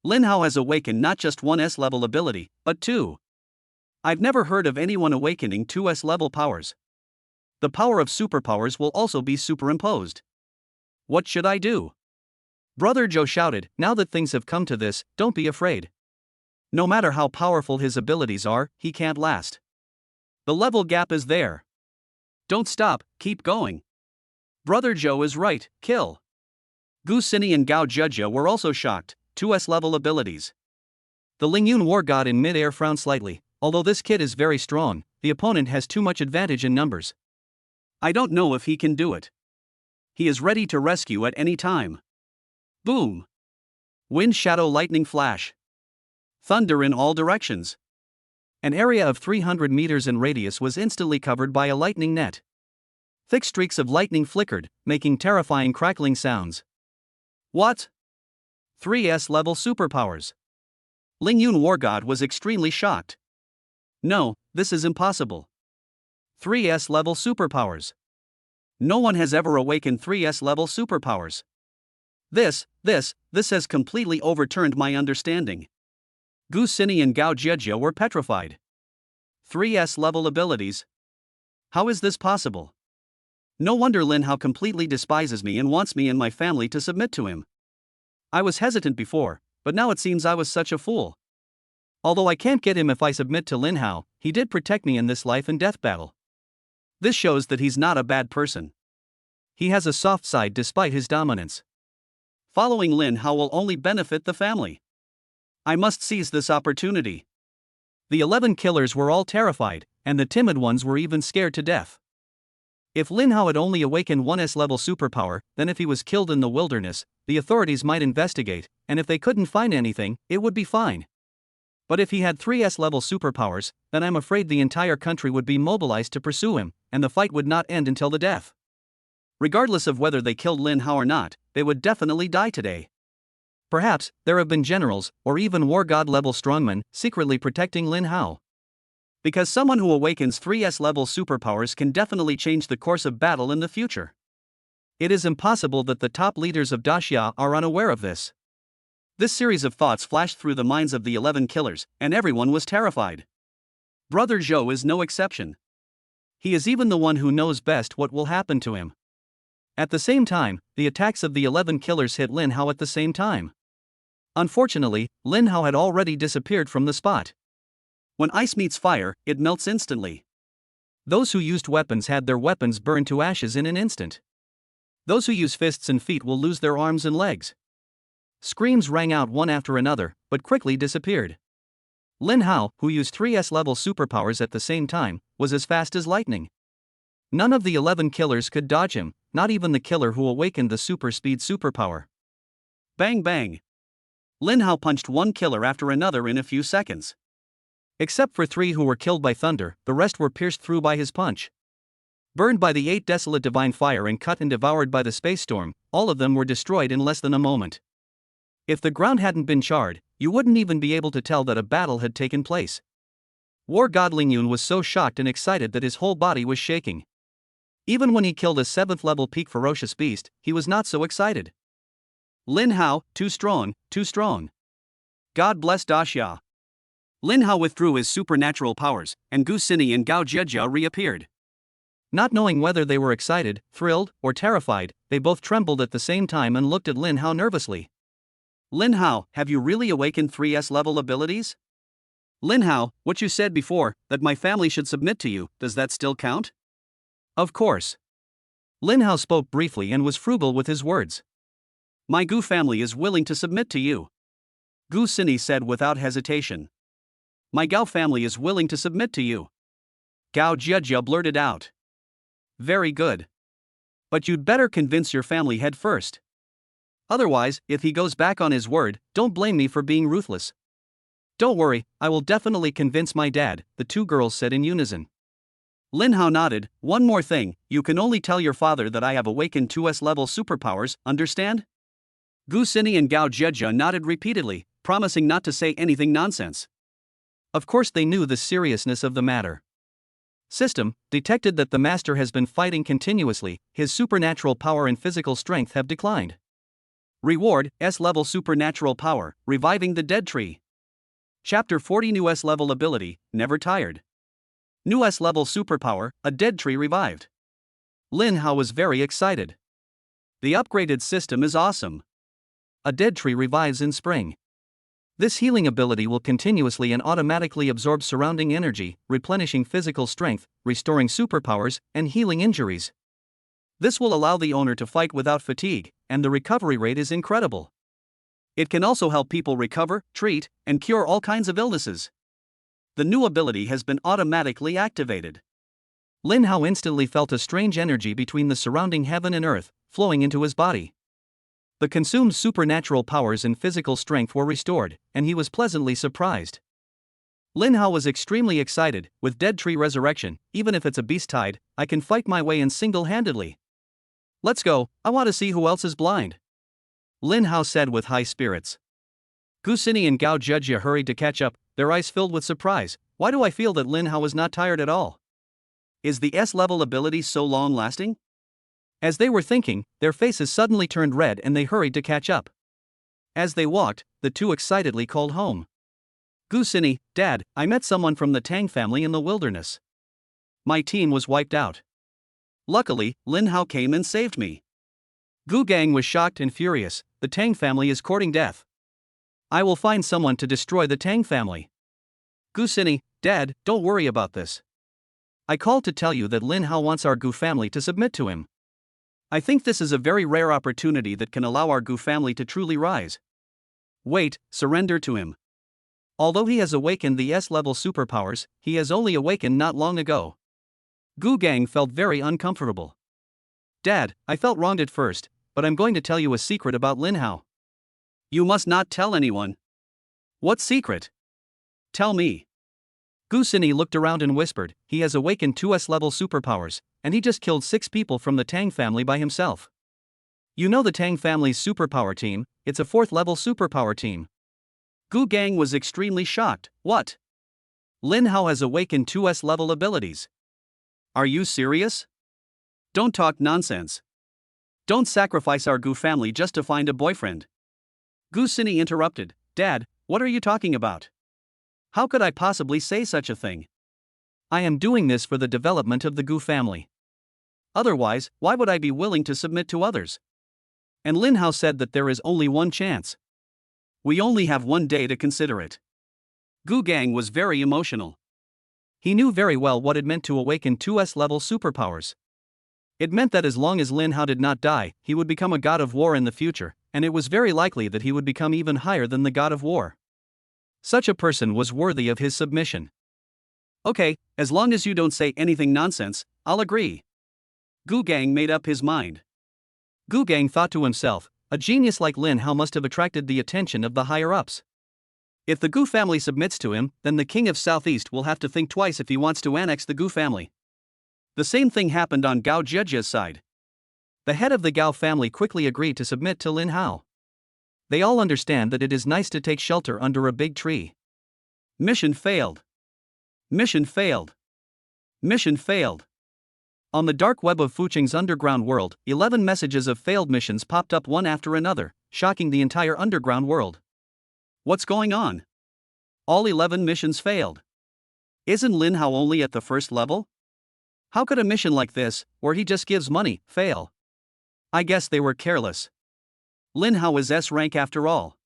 Lin Hao has awakened not just one S-level ability, but 2. I've never heard of anyone awakening 2 S-level powers. The power of superpowers will also be superimposed. What should I do? Brother Zhou shouted, now that things have come to this, don't be afraid. No matter how powerful his abilities are, he can't last. The level gap is there. Don't stop, keep going. Brother Zhou is right, kill. Gu Xini and Gao Jiajia were also shocked. 2 S-level abilities. The Lingyun war god in mid-air frowned slightly. Although this kid is very strong, the opponent has too much advantage in numbers. I don't know if he can do it. He is ready to rescue at any time. Boom. Wind shadow lightning flash. Thunder in all directions. An area of 300 meters in radius was instantly covered by a lightning net. Thick streaks of lightning flickered, making terrifying crackling sounds. What? 3 S-level superpowers. Lingyun War God was extremely shocked. No, this is impossible. 3 S-level superpowers. No one has ever awakened 3 S-level superpowers. This has completely overturned my understanding. Gu Xini and Gao Jiajia were petrified. 3 S-level abilities. How is this possible? No wonder Lin Hao completely despises me and wants me and my family to submit to him. I was hesitant before, but now it seems I was such a fool. Although I can't get him if I submit to Lin Hao, he did protect me in this life and death battle. This shows that he's not a bad person. He has a soft side despite his dominance. Following Lin Hao will only benefit the family. I must seize this opportunity. The 11 killers were all terrified, and the timid ones were even scared to death. If Lin Hao had only awakened 1 S-level superpower, then if he was killed in the wilderness, the authorities might investigate, and if they couldn't find anything, it would be fine. But if he had 3 S-level superpowers, then I'm afraid the entire country would be mobilized to pursue him, and the fight would not end until the death. Regardless of whether they killed Lin Hao or not, they would definitely die today. Perhaps, there have been generals, or even war god-level strongmen, secretly protecting Lin Hao. Because someone who awakens 3 S-level superpowers can definitely change the course of battle in the future. It is impossible that the top leaders of Daxia are unaware of this. This series of thoughts flashed through the minds of the 11 killers, and everyone was terrified. Brother Zhou is no exception. He is even the one who knows best what will happen to him. At the same time, the attacks of the 11 killers hit Lin Hao at the same time. Unfortunately, Lin Hao had already disappeared from the spot. When ice meets fire, it melts instantly. Those who used weapons had their weapons burned to ashes in an instant. Those who use fists and feet will lose their arms and legs. Screams rang out one after another, but quickly disappeared. Lin Hao, who used 3S level superpowers at the same time, was as fast as lightning. None of the 11 killers could dodge him, not even the killer who awakened the super speed superpower. Bang bang! Lin Hao punched one killer after another in a few seconds. Except for 3 who were killed by thunder, the rest were pierced through by his punch. Burned by the 8 Desolate divine fire and cut and devoured by the space storm, all of them were destroyed in less than a moment. If the ground hadn't been charred, you wouldn't even be able to tell that a battle had taken place. War God Ling Yun was so shocked and excited that his whole body was shaking. Even when he killed a 7th level peak ferocious beast, he was not so excited. Lin Hao, too strong, too strong. God bless Daxia. Lin Hao withdrew his supernatural powers, and Gu Sini and Gao Jieja reappeared. Not knowing whether they were excited, thrilled, or terrified, they both trembled at the same time and looked at Lin Hao nervously. Lin Hao, have you really awakened 3S level abilities? Lin Hao, what you said before, that my family should submit to you, does that still count? Of course. Lin Hao spoke briefly and was frugal with his words. My Gu family is willing to submit to you. Gu Sini said without hesitation. My Gao family is willing to submit to you. Gao Jieja blurted out. Very good. But you'd better convince your family head first. Otherwise, if he goes back on his word, don't blame me for being ruthless. Don't worry, I will definitely convince my dad, the 2 girls said in unison. Lin Hao nodded. One more thing, you can only tell your father that I have awakened 2S level superpowers, understand? Gu Sini and Gao Jieja nodded repeatedly, promising not to say anything nonsense. Of course they knew the seriousness of the matter. System, detected that the master has been fighting continuously, his supernatural power and physical strength have declined. Reward, S-level supernatural power, reviving the dead tree. Chapter 40 New S-level ability, never tired. New S-level superpower, a dead tree revived. Lin Hao was very excited. The upgraded system is awesome. A dead tree revives in spring. This healing ability will continuously and automatically absorb surrounding energy, replenishing physical strength, restoring superpowers, and healing injuries. This will allow the owner to fight without fatigue, and the recovery rate is incredible. It can also help people recover, treat, and cure all kinds of illnesses. The new ability has been automatically activated. Lin Hao instantly felt a strange energy between the surrounding heaven and earth, flowing into his body. The consumed supernatural powers and physical strength were restored, and he was pleasantly surprised. Lin Hao was extremely excited. With Dead Tree Resurrection, even if it's a beast tide, I can fight my way in single-handedly. Let's go, I want to see who else is blind. Lin Hao said with high spirits. Gu Sini and Gao Jieja hurried to catch up, their eyes filled with surprise. Why do I feel that Lin Hao was not tired at all? Is the S-level ability so long-lasting? As they were thinking, their faces suddenly turned red and they hurried to catch up. As they walked, the 2 excitedly called home. Gu Sini, Dad, I met someone from the Tang family in the wilderness. My team was wiped out. Luckily, Lin Hao came and saved me. Gu Gang was shocked and furious. The Tang family is courting death. I will find someone to destroy the Tang family. Gu Sini, Dad, don't worry about this. I called to tell you that Lin Hao wants our Gu family to submit to him. I think this is a very rare opportunity that can allow our Gu family to truly rise. Wait, surrender to him. Although he has awakened the S-level superpowers, he has only awakened not long ago. Gu Gang felt very uncomfortable. Dad, I felt wronged at first, but I'm going to tell you a secret about Lin Hao. You must not tell anyone. What secret? Tell me. Gu Sini looked around and whispered, he has awakened 2S-level superpowers, and he just killed 6 people from the Tang family by himself. You know the Tang family's superpower team, it's a 4th-level superpower team. Gu Gang was extremely shocked. What? Lin Hao has awakened 2S-level abilities. Are you serious? Don't talk nonsense. Don't sacrifice our Gu family just to find a boyfriend. Gu Sini interrupted, Dad, what are you talking about? How could I possibly say such a thing? I am doing this for the development of the Gu family. Otherwise, why would I be willing to submit to others? And Lin Hao said that there is only one chance. We only have one day to consider it. Gu Gang was very emotional. He knew very well what it meant to awaken 2S-level superpowers. It meant that as long as Lin Hao did not die, he would become a god of war in the future, and it was very likely that he would become even higher than the god of war. Such a person was worthy of his submission. Okay, as long as you don't say anything nonsense, I'll agree. Gu Gang made up his mind. Gu Gang thought to himself, a genius like Lin Hao must have attracted the attention of the higher-ups. If the Gu family submits to him, then the king of Southeast will have to think twice if he wants to annex the Gu family. The same thing happened on Gao Zhejia's side. The head of the Gao family quickly agreed to submit to Lin Hao. They all understand that it is nice to take shelter under a big tree. Mission failed. Mission failed. Mission failed. On the dark web of Fuqing's underground world, 11 messages of failed missions popped up one after another, shocking the entire underground world. What's going on? All 11 missions failed. Isn't Lin Hao only at the first level? How could a mission like this, where he just gives money, fail? I guess they were careless. Lin Hao is S rank after all.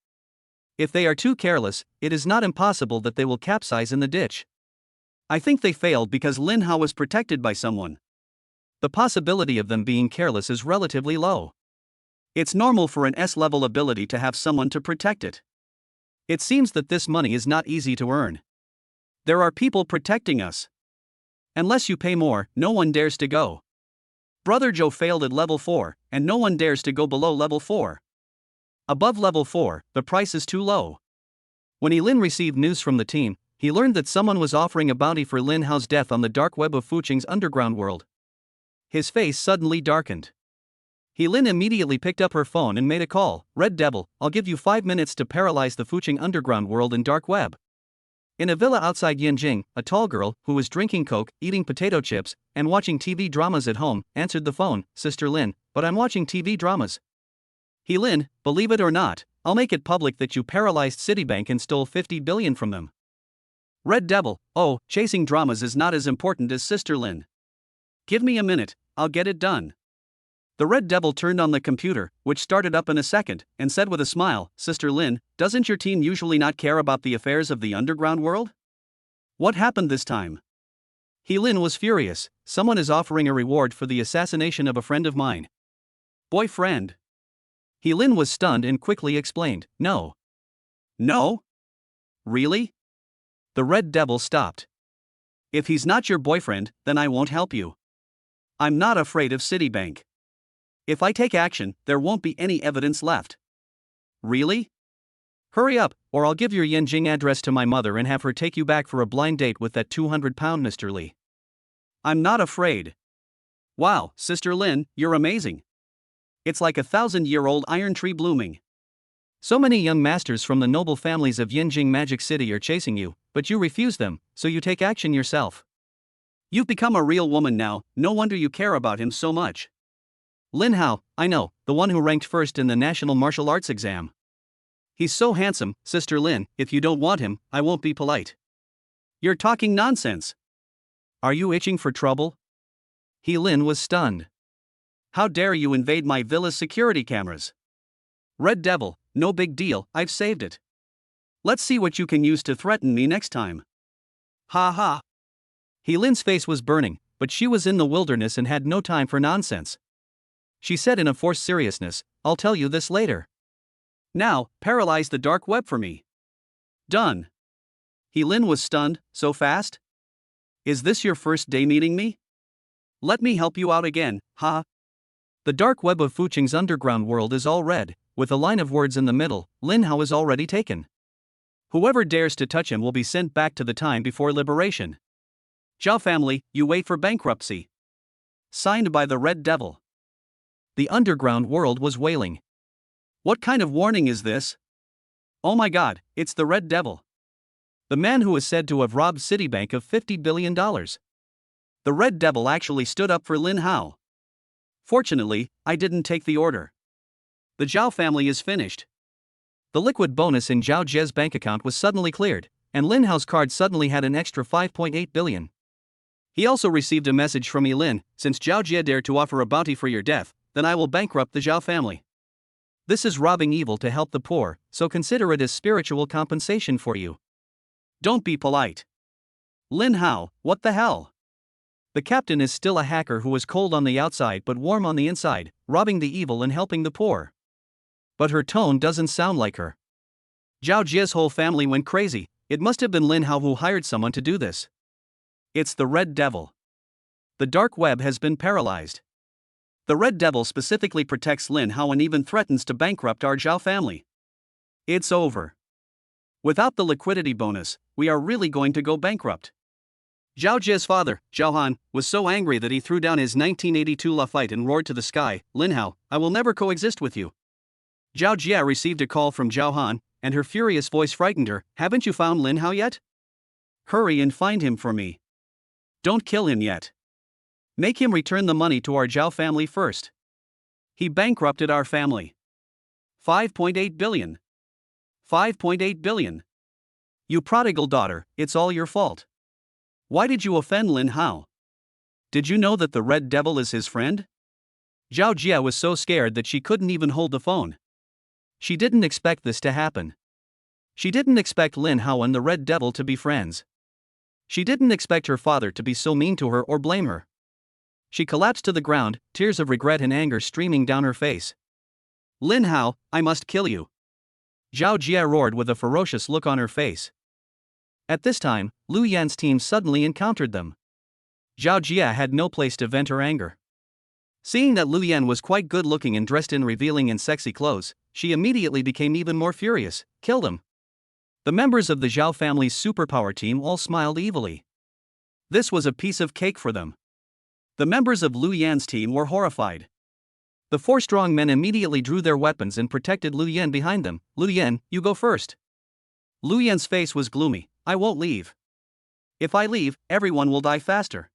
If they are too careless, it is not impossible that they will capsize in the ditch. I think they failed because Lin Hao was protected by someone. The possibility of them being careless is relatively low. It's normal for an S-level ability to have someone to protect it. It seems that this money is not easy to earn. There are people protecting us. Unless you pay more, no one dares to go. Brother Joe failed at level 4, and no one dares to go below level 4. Above level 4, the price is too low. When Lin received news from the team, he learned that someone was offering a bounty for Lin Hao's death on the dark web of Fuqing's underground world. His face suddenly darkened. Lin immediately picked up her phone and made a call. Red Devil, I'll give you 5 minutes to paralyze the Fuqing underground world and dark web. In a villa outside Yanjing, a tall girl, who was drinking coke, eating potato chips, and watching TV dramas at home, answered the phone. Sister Lin, but I'm watching TV dramas. Lin, believe it or not, I'll make it public that you paralyzed Citibank and stole 50 billion from them. Red Devil, oh, chasing dramas is not as important as Sister Lin. Give me a minute, I'll get it done. The Red Devil turned on the computer, which started up in a second, and said with a smile, Sister Lin, doesn't your team usually not care about the affairs of the underground world? What happened this time? Lin was furious. Someone is offering a reward for the assassination of a friend of mine. Boyfriend. Lin was stunned and quickly explained, no. No? Really? The Red Devil stopped. If he's not your boyfriend, then I won't help you. I'm not afraid of Citibank. If I take action, there won't be any evidence left. Really? Hurry up, or I'll give your Yanjing address to my mother and have her take you back for a blind date with that 200-pound Mr. Li. I'm not afraid. Wow, Sister Lin, you're amazing. It's like a 1,000-year-old iron tree blooming. So many young masters from the noble families of Yanjing Magic City are chasing you, but you refuse them, so you take action yourself. You've become a real woman now, no wonder you care about him so much. Lin Hao, I know, the one who ranked first in the National Martial Arts exam. He's so handsome, Sister Lin, if you don't want him, I won't be polite. You're talking nonsense. Are you itching for trouble? Lin was stunned. How dare you invade my villa's security cameras? Red Devil, no big deal, I've saved it. Let's see what you can use to threaten me next time. Ha ha. Lin's face was burning, but she was in the wilderness and had no time for nonsense. She said in a forced seriousness, I'll tell you this later. Now, paralyze the dark web for me. Done. Lin was stunned, so fast? Is this your first day meeting me? Let me help you out again, ha. The dark web of Fuqing's underground world is all red, with a line of words in the middle. Lin Hao is already taken. Whoever dares to touch him will be sent back to the time before liberation. Zhao family, you wait for bankruptcy. Signed by the Red Devil. The underground world was wailing. What kind of warning is this? Oh my god, it's the Red Devil. The man who is said to have robbed Citibank of $50 billion. The Red Devil actually stood up for Lin Hao. Fortunately, I didn't take the order. The Zhao family is finished. The liquid bonus in Zhao Jie's bank account was suddenly cleared, and Lin Hao's card suddenly had an extra 5.8 billion. He also received a message from Lin, since Zhao Jie dared to offer a bounty for your death, then I will bankrupt the Zhao family. This is robbing evil to help the poor, so consider it as spiritual compensation for you. Don't be polite. Lin Hao, what the hell? The captain is still a hacker who is cold on the outside but warm on the inside, robbing the evil and helping the poor. But her tone doesn't sound like her. Zhao Jie's whole family went crazy. It must have been Lin Hao who hired someone to do this. It's the Red Devil. The dark web has been paralyzed. The Red Devil specifically protects Lin Hao and even threatens to bankrupt our Zhao family. It's over. Without the liquidity bonus, we are really going to go bankrupt. Zhao Jie's father, Zhao Han, was so angry that he threw down his 1982 Lafite and roared to the sky, "Lin Hao, I will never coexist with you." Zhao Jie received a call from Zhao Han, and her furious voice frightened her. "Haven't you found Lin Hao yet? Hurry and find him for me. Don't kill him yet. Make him return the money to our Zhao family first. He bankrupted our family. 5.8 billion. 5.8 billion. You prodigal daughter, it's all your fault. Why did you offend Lin Hao? Did you know that the Red Devil is his friend?" Zhao Jie was so scared that she couldn't even hold the phone. She didn't expect this to happen. She didn't expect Lin Hao and the Red Devil to be friends. She didn't expect her father to be so mean to her or blame her. She collapsed to the ground, tears of regret and anger streaming down her face. "Lin Hao, I must kill you." Zhao Jie roared with a ferocious look on her face. At this time, Lu Yan's team suddenly encountered them. Zhao Jie had no place to vent her anger. Seeing that Lu Yan was quite good looking and dressed in revealing and sexy clothes, she immediately became even more furious. "Kill them." The members of the Zhao family's superpower team all smiled evilly. This was a piece of cake for them. The members of Lu Yan's team were horrified. The four strong men immediately drew their weapons and protected Lu Yan behind them. "Lu Yan, you go first." Lu Yan's face was gloomy. "I won't leave. If I leave, everyone will die faster."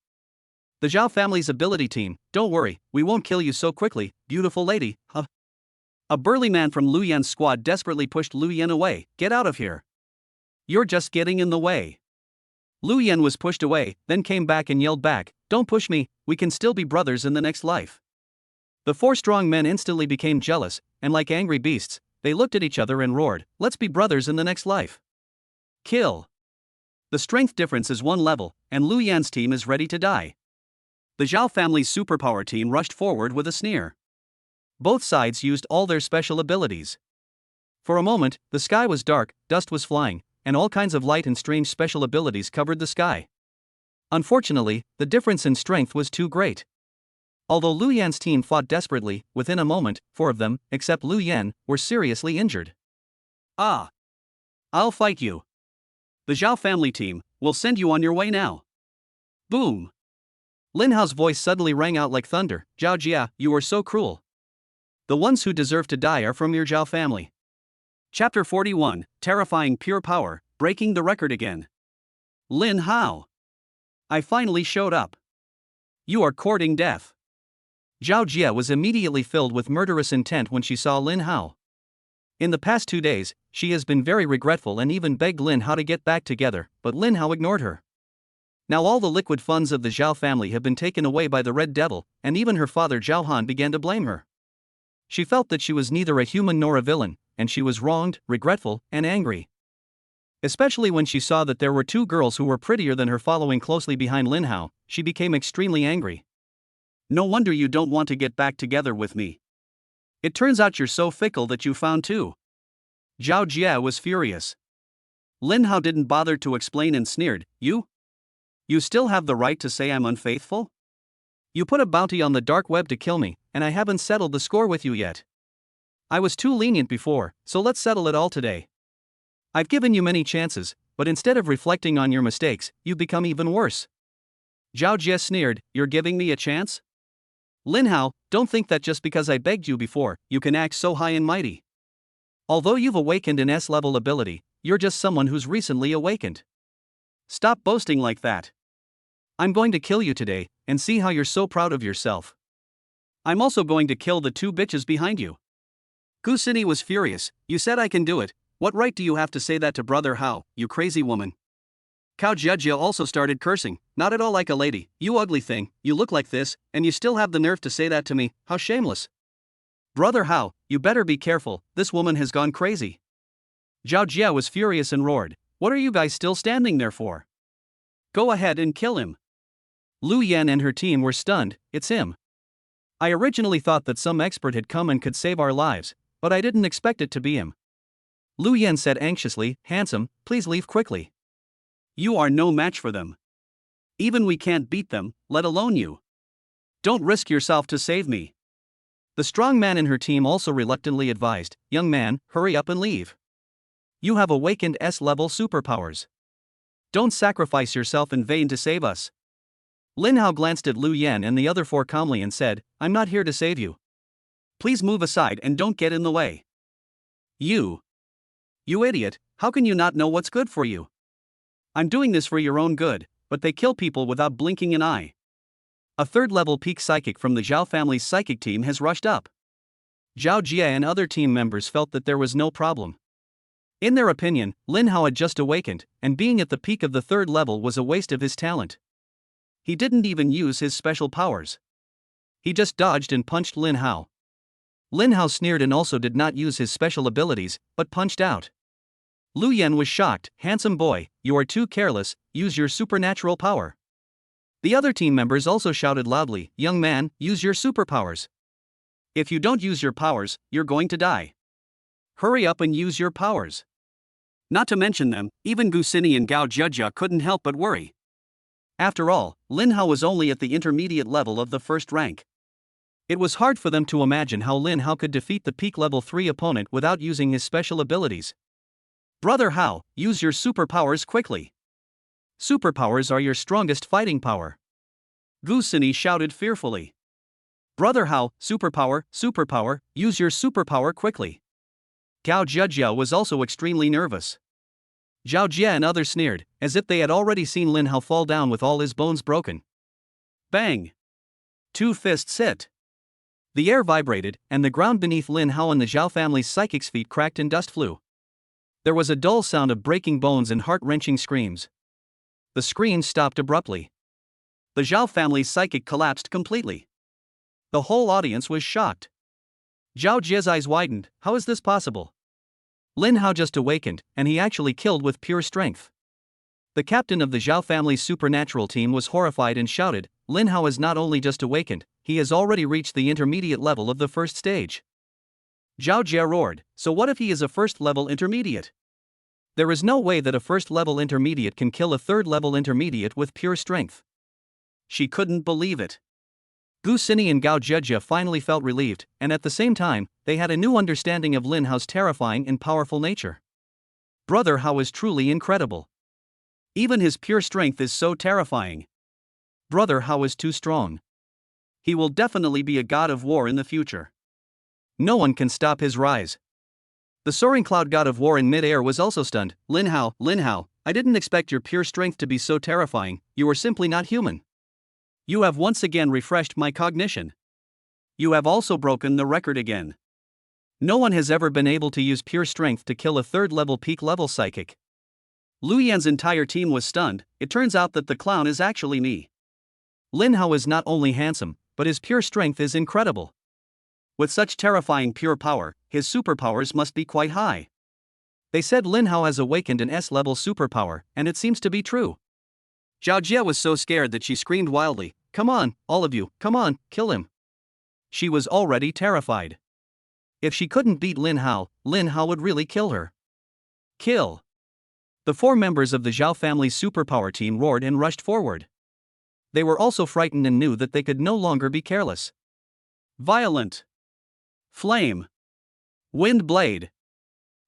The Zhao family's ability team, "Don't worry, we won't kill you so quickly, beautiful lady." A burly man from Lu Yan's squad desperately pushed Lu Yan away. "Get out of here. You're just getting in the way." Lu Yan was pushed away, then came back and yelled back, "Don't push me, we can still be brothers in the next life." The four strong men instantly became jealous, and like angry beasts, they looked at each other and roared, "Let's be brothers in the next life." Kill. The strength difference is 1 level, and Lu Yan's team is ready to die. The Zhao family's superpower team rushed forward with a sneer. Both sides used all their special abilities. For a moment, the sky was dark, dust was flying, and all kinds of light and strange special abilities covered the sky. Unfortunately, the difference in strength was too great. Although Lu Yan's team fought desperately, within a moment, 4 of them, except Lu Yan, were seriously injured. "Ah! I'll fight you. The Zhao family team will send you on your way now." Boom! Lin Hao's voice suddenly rang out like thunder. "Zhao Jie, you are so cruel. The ones who deserve to die are from your Zhao family." Chapter 41, Terrifying Pure Power, Breaking the Record Again. "Lin Hao. I finally showed up. You are courting death." Zhao Jie was immediately filled with murderous intent when she saw Lin Hao. In the past 2 days, she has been very regretful and even begged Lin Hao to get back together, but Lin Hao ignored her. Now all the liquid funds of the Zhao family have been taken away by the Red Devil, and even her father Zhao Han began to blame her. She felt that she was neither a human nor a villain, and she was wronged, regretful, and angry. Especially when she saw that there were 2 girls who were prettier than her following closely behind Lin Hao, she became extremely angry. "No wonder you don't want to get back together with me. It turns out you're so fickle that you found 2. Zhao Jie was furious. Lin Hao didn't bother to explain and sneered, "You still have the right to say I'm unfaithful? You put a bounty on the dark web to kill me, and I haven't settled the score with you yet. I was too lenient before, so let's settle it all today. I've given you many chances, but instead of reflecting on your mistakes, you've become even worse." Zhao Jie sneered, "You're giving me a chance? Lin Hao, don't think that just because I begged you before, you can act so high and mighty. Although you've awakened an S-level ability, you're just someone who's recently awakened. Stop boasting like that. I'm going to kill you today, and see how you're so proud of yourself. I'm also going to kill the 2 bitches behind you." Gu Sini was furious. "You said I can do it. What right do you have to say that to Brother Hao, you crazy woman?" Cao Jiejie also started cursing. "Not at all like a lady, you ugly thing, you look like this, and you still have the nerve to say that to me, how shameless. Brother Hao, you better be careful, this woman has gone crazy." Zhao Jie was furious and roared, "What are you guys still standing there for? Go ahead and kill him." Lu Yan and her team were stunned. It's him. I originally thought that some expert had come and could save our lives, but I didn't expect it to be him. Lu Yan said anxiously, handsome, please leave quickly. You are no match for them. Even we can't beat them, let alone you. Don't risk yourself to save me. The strong man in her team also reluctantly advised, young man, hurry up and leave. You have awakened S-level superpowers. Don't sacrifice yourself in vain to save us. Lin Hao glanced at Lu Yan and the other four calmly and said, I'm not here to save you. Please move aside and don't get in the way. You idiot, how can you not know what's good for you? I'm doing this for your own good, but they kill people without blinking an eye. A third-level peak psychic from the Zhao family's psychic team has rushed up. Zhao Jie and other team members felt that there was no problem. In their opinion, Lin Hao had just awakened, and being at the peak of the third level was a waste of his talent. He didn't even use his special powers. He just dodged and punched Lin Hao. Lin Hao sneered and also did not use his special abilities, but punched out. Lu Yan was shocked, handsome boy, you are too careless, use your supernatural power. The other team members also shouted loudly, young man, use your superpowers. If you don't use your powers, you're going to die. Hurry up and use your powers. Not to mention them, even Gu Xini and Gao Jia couldn't help but worry. After all, Lin Hao was only at the intermediate level of the first rank. It was hard for them to imagine how Lin Hao could defeat the peak level 3 opponent without using his special abilities. Brother Hao, use your superpowers quickly. Superpowers are your strongest fighting power. Gu Xini shouted fearfully. Brother Hao, superpower, use your superpower quickly. Gao Jia was also extremely nervous. Zhao Jie and others sneered, as if they had already seen Lin Hao fall down with all his bones broken. Bang! 2 fists hit. The air vibrated, and the ground beneath Lin Hao and the Zhao family's psychic's feet cracked and dust flew. There was a dull sound of breaking bones and heart-wrenching screams. The screams stopped abruptly. The Zhao family's psychic collapsed completely. The whole audience was shocked. Zhao Jie's eyes widened, how is this possible? Lin Hao just awakened, and he actually killed with pure strength. The captain of the Zhao family's supernatural team was horrified and shouted, Lin Hao has not only just awakened, he has already reached the intermediate level of the first stage. Zhao Jie roared, so what if he is a first-level intermediate? There is no way that a first-level intermediate can kill a third-level intermediate with pure strength. She couldn't believe it. Gu Xini and Gao Jia finally felt relieved, and at the same time, they had a new understanding of Lin Hao's terrifying and powerful nature. Brother Hao is truly incredible. Even his pure strength is so terrifying. Brother Hao is too strong. He will definitely be a god of war in the future. No one can stop his rise. The soaring cloud god of war in mid-air was also stunned. Lin Hao, I didn't expect your pure strength to be so terrifying, you are simply not human. You have once again refreshed my cognition. You have also broken the record again. No one has ever been able to use pure strength to kill a third-level peak-level psychic. Lu Yan's entire team was stunned. It turns out that the clown is actually me. Lin Hao is not only handsome, but his pure strength is incredible. With such terrifying pure power, his superpowers must be quite high. They said Lin Hao has awakened an S-level superpower, and it seems to be true. Zhao Jie was so scared that she screamed wildly, come on, all of you, come on, kill him. She was already terrified. If she couldn't beat Lin Hao would really kill her. Kill. The 4 members of the Zhao family's superpower team roared and rushed forward. They were also frightened and knew that they could no longer be careless. Violent. Flame. Wind blade.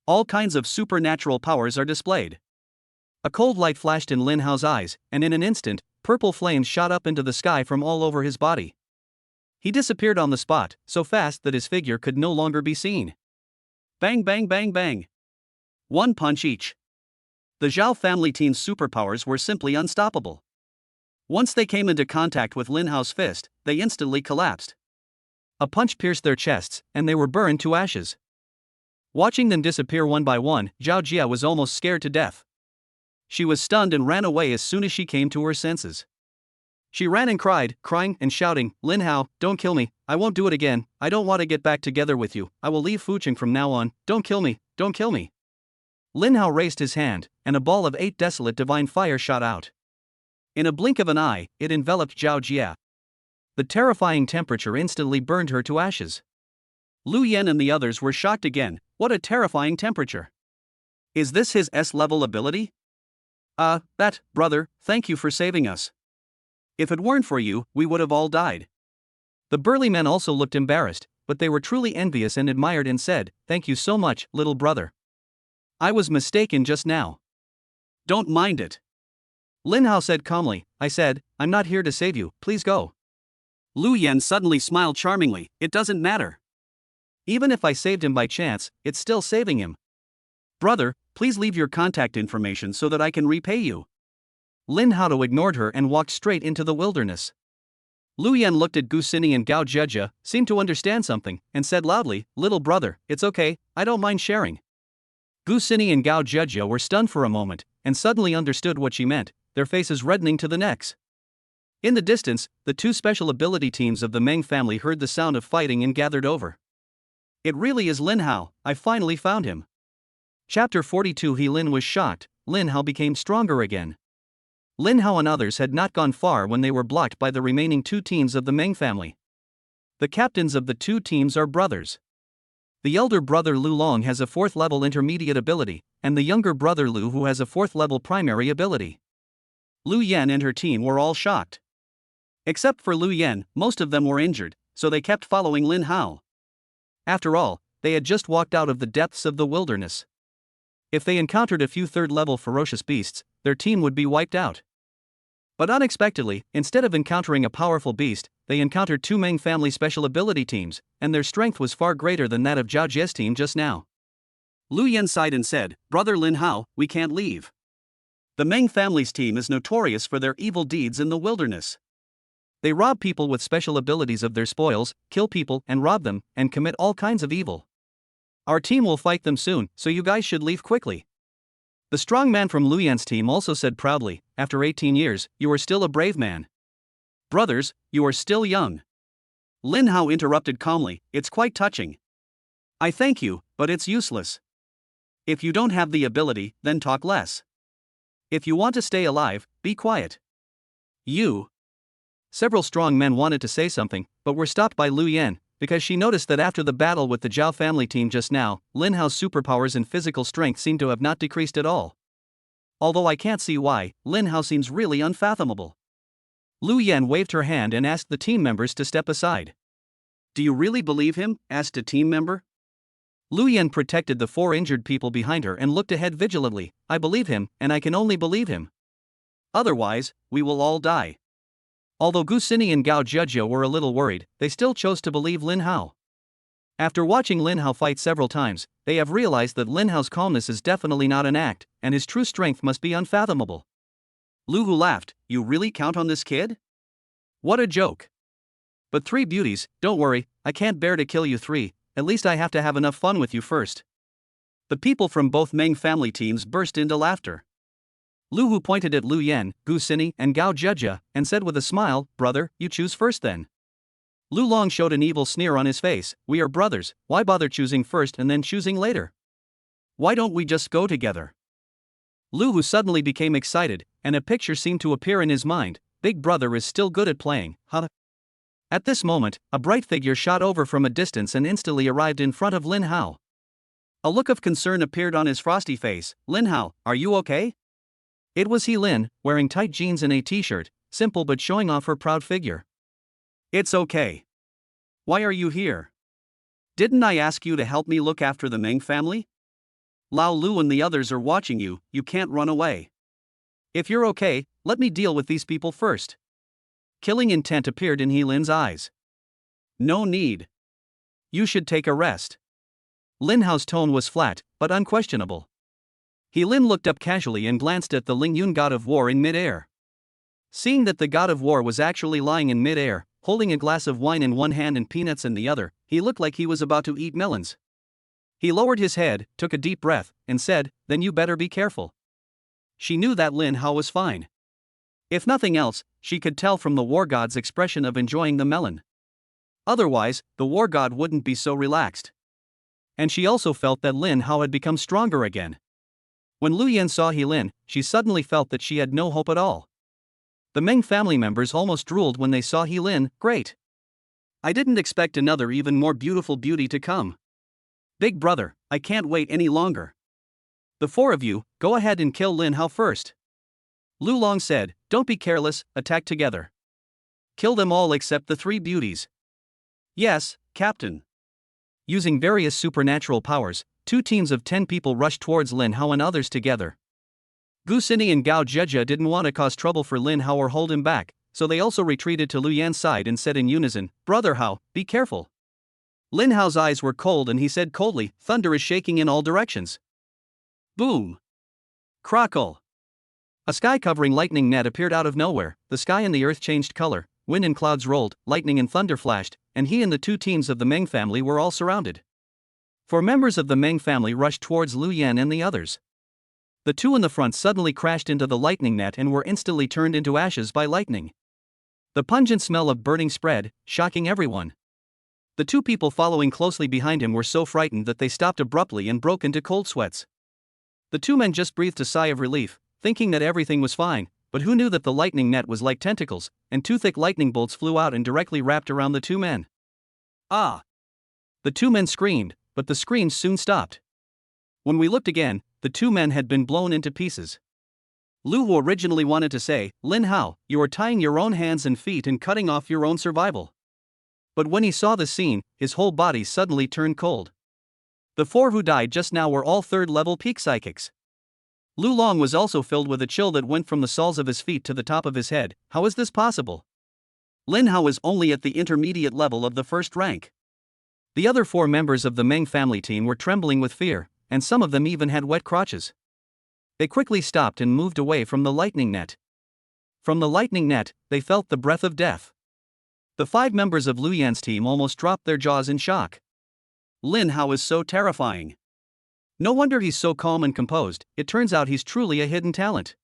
All kinds of supernatural powers are displayed. A cold light flashed in Lin Hao's eyes, and in an instant, purple flames shot up into the sky from all over his body. He disappeared on the spot, so fast that his figure could no longer be seen. Bang bang bang bang. 1 punch each. The Zhao family team's superpowers were simply unstoppable. Once they came into contact with Lin Hao's fist, they instantly collapsed. A punch pierced their chests, and they were burned to ashes. Watching them disappear one by one, Zhao Jia was almost scared to death. She was stunned and ran away as soon as she came to her senses. She ran and cried, crying and shouting, Lin Hao, don't kill me, I won't do it again, I don't want to get back together with you, I will leave Fucheng from now on, don't kill me, don't kill me. Lin Hao raised his hand, and a ball of 8 desolate divine fire shot out. In a blink of an eye, it enveloped Zhao Jia. The terrifying temperature instantly burned her to ashes. Lu Yan and the others were shocked again. What a terrifying temperature. Is this his S-level ability? Brother, thank you for saving us. If it weren't for you, we would have all died. The burly men also looked embarrassed, but they were truly envious and admired and said, "Thank you so much, little brother. I was mistaken just now." "Don't mind it." Lin Hao said calmly. "I said, I'm not here to save you, please go." Lu Yan suddenly smiled charmingly. "It doesn't matter. Even if I saved him by chance, it's still saving him. Brother, please leave your contact information so that I can repay you." Lin Hao ignored her and walked straight into the wilderness. Lu Yan looked at Gu Xini and Gao Jejia, seemed to understand something, and said loudly, "Little brother, it's okay, I don't mind sharing." Gu Xini and Gao Jejia were stunned for a moment, and suddenly understood what she meant, their faces reddening to the necks. In the distance, the two special ability teams of the Meng family heard the sound of fighting and gathered over. "It really is Lin Hao, I finally found him." Chapter 42. Lin was shocked. Lin Hao became stronger again. Lin Hao and others had not gone far when they were blocked by the remaining two teams of the Meng family. The captains of the two teams are brothers. The elder brother Lu Long has a 4th level intermediate ability, and the younger brother Lu who has a 4th level primary ability. Lu Yan and her team were all shocked. Except for Lu Yan, most of them were injured, so they kept following Lin Hao. After all, they had just walked out of the depths of the wilderness. If they encountered a few 3rd level ferocious beasts, their team would be wiped out. But unexpectedly, instead of encountering a powerful beast, they encountered two Meng family special ability teams, and their strength was far greater than that of Zhao Jie's team just now. Lu Yan sighed and said, "Brother Lin Hao, we can't leave. The Meng family's team is notorious for their evil deeds in the wilderness. They rob people with special abilities of their spoils, kill people and rob them, and commit all kinds of evil. Our team will fight them soon, so you guys should leave quickly." The strong man from Lu Yan's team also said proudly, "After 18 years, you are still a brave man. Brothers, you are still young." Lin Hao interrupted calmly, "It's quite touching. I thank you, but it's useless. If you don't have the ability, then talk less. If you want to stay alive, be quiet." "You." Several strong men wanted to say something, but were stopped by Lu Yan, because she noticed that after the battle with the Zhao family team just now, Lin Hao's superpowers and physical strength seemed to have not decreased at all. Although I can't see why, Lin Hao seems really unfathomable. Lu Yan waved her hand and asked the team members to step aside. "Do you really believe him?" asked a team member. Lu Yan protected the 4 injured people behind her and looked ahead vigilantly. "I believe him, and I can only believe him. Otherwise, we will all die." Although Gu Xini and Gao Jejia were a little worried, they still chose to believe Lin Hao. After watching Lin Hao fight several times, they have realized that Lin Hao's calmness is definitely not an act, and his true strength must be unfathomable. Lu Hu laughed, "You really count on this kid? What a joke. But 3 beauties, don't worry, I can't bear to kill you 3, at least I have to have enough fun with you first." The people from both Meng family teams burst into laughter. Lu Hu pointed at Lu Yan, Gu Xini, and Gao Jejia, and said with a smile, "Brother, you choose first then." Lu Long showed an evil sneer on his face, "We are brothers, why bother choosing first and then choosing later? Why don't we just go together?" Lu Hu suddenly became excited, and a picture seemed to appear in his mind. Big brother is still good at playing, huh? At this moment, a bright figure shot over from a distance and instantly arrived in front of Lin Hao. A look of concern appeared on his frosty face. "Lin Hao, are you okay?" It was Lin, wearing tight jeans and a t-shirt, simple but showing off her proud figure. "It's okay. Why are you here? Didn't I ask you to help me look after the Meng family? Lao Lu and the others are watching you, you can't run away. If you're okay, let me deal with these people first." Killing intent appeared in Lin's eyes. "No need. You should take a rest." Lin Hao's tone was flat, but unquestionable. Lin looked up casually and glanced at the Lingyun god of war in mid-air. Seeing that the god of war was actually lying in mid-air, holding a glass of wine in one hand and peanuts in the other, he looked like he was about to eat melons. He lowered his head, took a deep breath, and said, "Then you better be careful." She knew that Lin Hao was fine. If nothing else, she could tell from the war god's expression of enjoying the melon. Otherwise, the war god wouldn't be so relaxed. And she also felt that Lin Hao had become stronger again. When Lu Yan saw Lin, she suddenly felt that she had no hope at all. The Meng family members almost drooled when they saw He Lin. Great! I didn't expect another even more beautiful beauty to come. Big brother, I can't wait any longer. The four of you, go ahead and kill Lin Hao first. Lu Long said, don't be careless, attack together. Kill them all except the three beauties. Yes, Captain. Using various supernatural powers, 2 teams of 10 people rushed towards Lin Hao and others together. Gu Xini and Gao Zhezhe didn't want to cause trouble for Lin Hao or hold him back, so they also retreated to Lu Yan's side and said in unison, Brother Hao, be careful. Lin Hao's eyes were cold and he said coldly, thunder is shaking in all directions. Boom! Crackle! A sky-covering lightning net appeared out of nowhere, the sky and the earth changed color, wind and clouds rolled, lightning and thunder flashed, and he and the 2 teams of the Meng family were all surrounded. 4 members of the Meng family rushed towards Lu Yan and the others. The 2 in the front suddenly crashed into the lightning net and were instantly turned into ashes by lightning. The pungent smell of burning spread, shocking everyone. The 2 people following closely behind him were so frightened that they stopped abruptly and broke into cold sweats. The 2 men just breathed a sigh of relief, thinking that everything was fine, but who knew that the lightning net was like tentacles, and 2 thick lightning bolts flew out and directly wrapped around the 2 men. Ah! The 2 men screamed, but the screams soon stopped. When we looked again, the 2 men had been blown into pieces. Lu Hu originally wanted to say, Lin Hao, you are tying your own hands and feet and cutting off your own survival. But when he saw the scene, his whole body suddenly turned cold. The 4 who died just now were all 3rd-level peak psychics. Lu Long was also filled with a chill that went from the soles of his feet to the top of his head. How is this possible? Lin Hao is only at the intermediate level of the 1st rank. The other 4 members of the Meng family team were trembling with fear, and some of them even had wet crotches. They quickly stopped and moved away from the lightning net. From the lightning net, they felt the breath of death. The 5 members of Lu Yan's team almost dropped their jaws in shock. Lin Hao is so terrifying. No wonder he's so calm and composed, it turns out he's truly a hidden talent.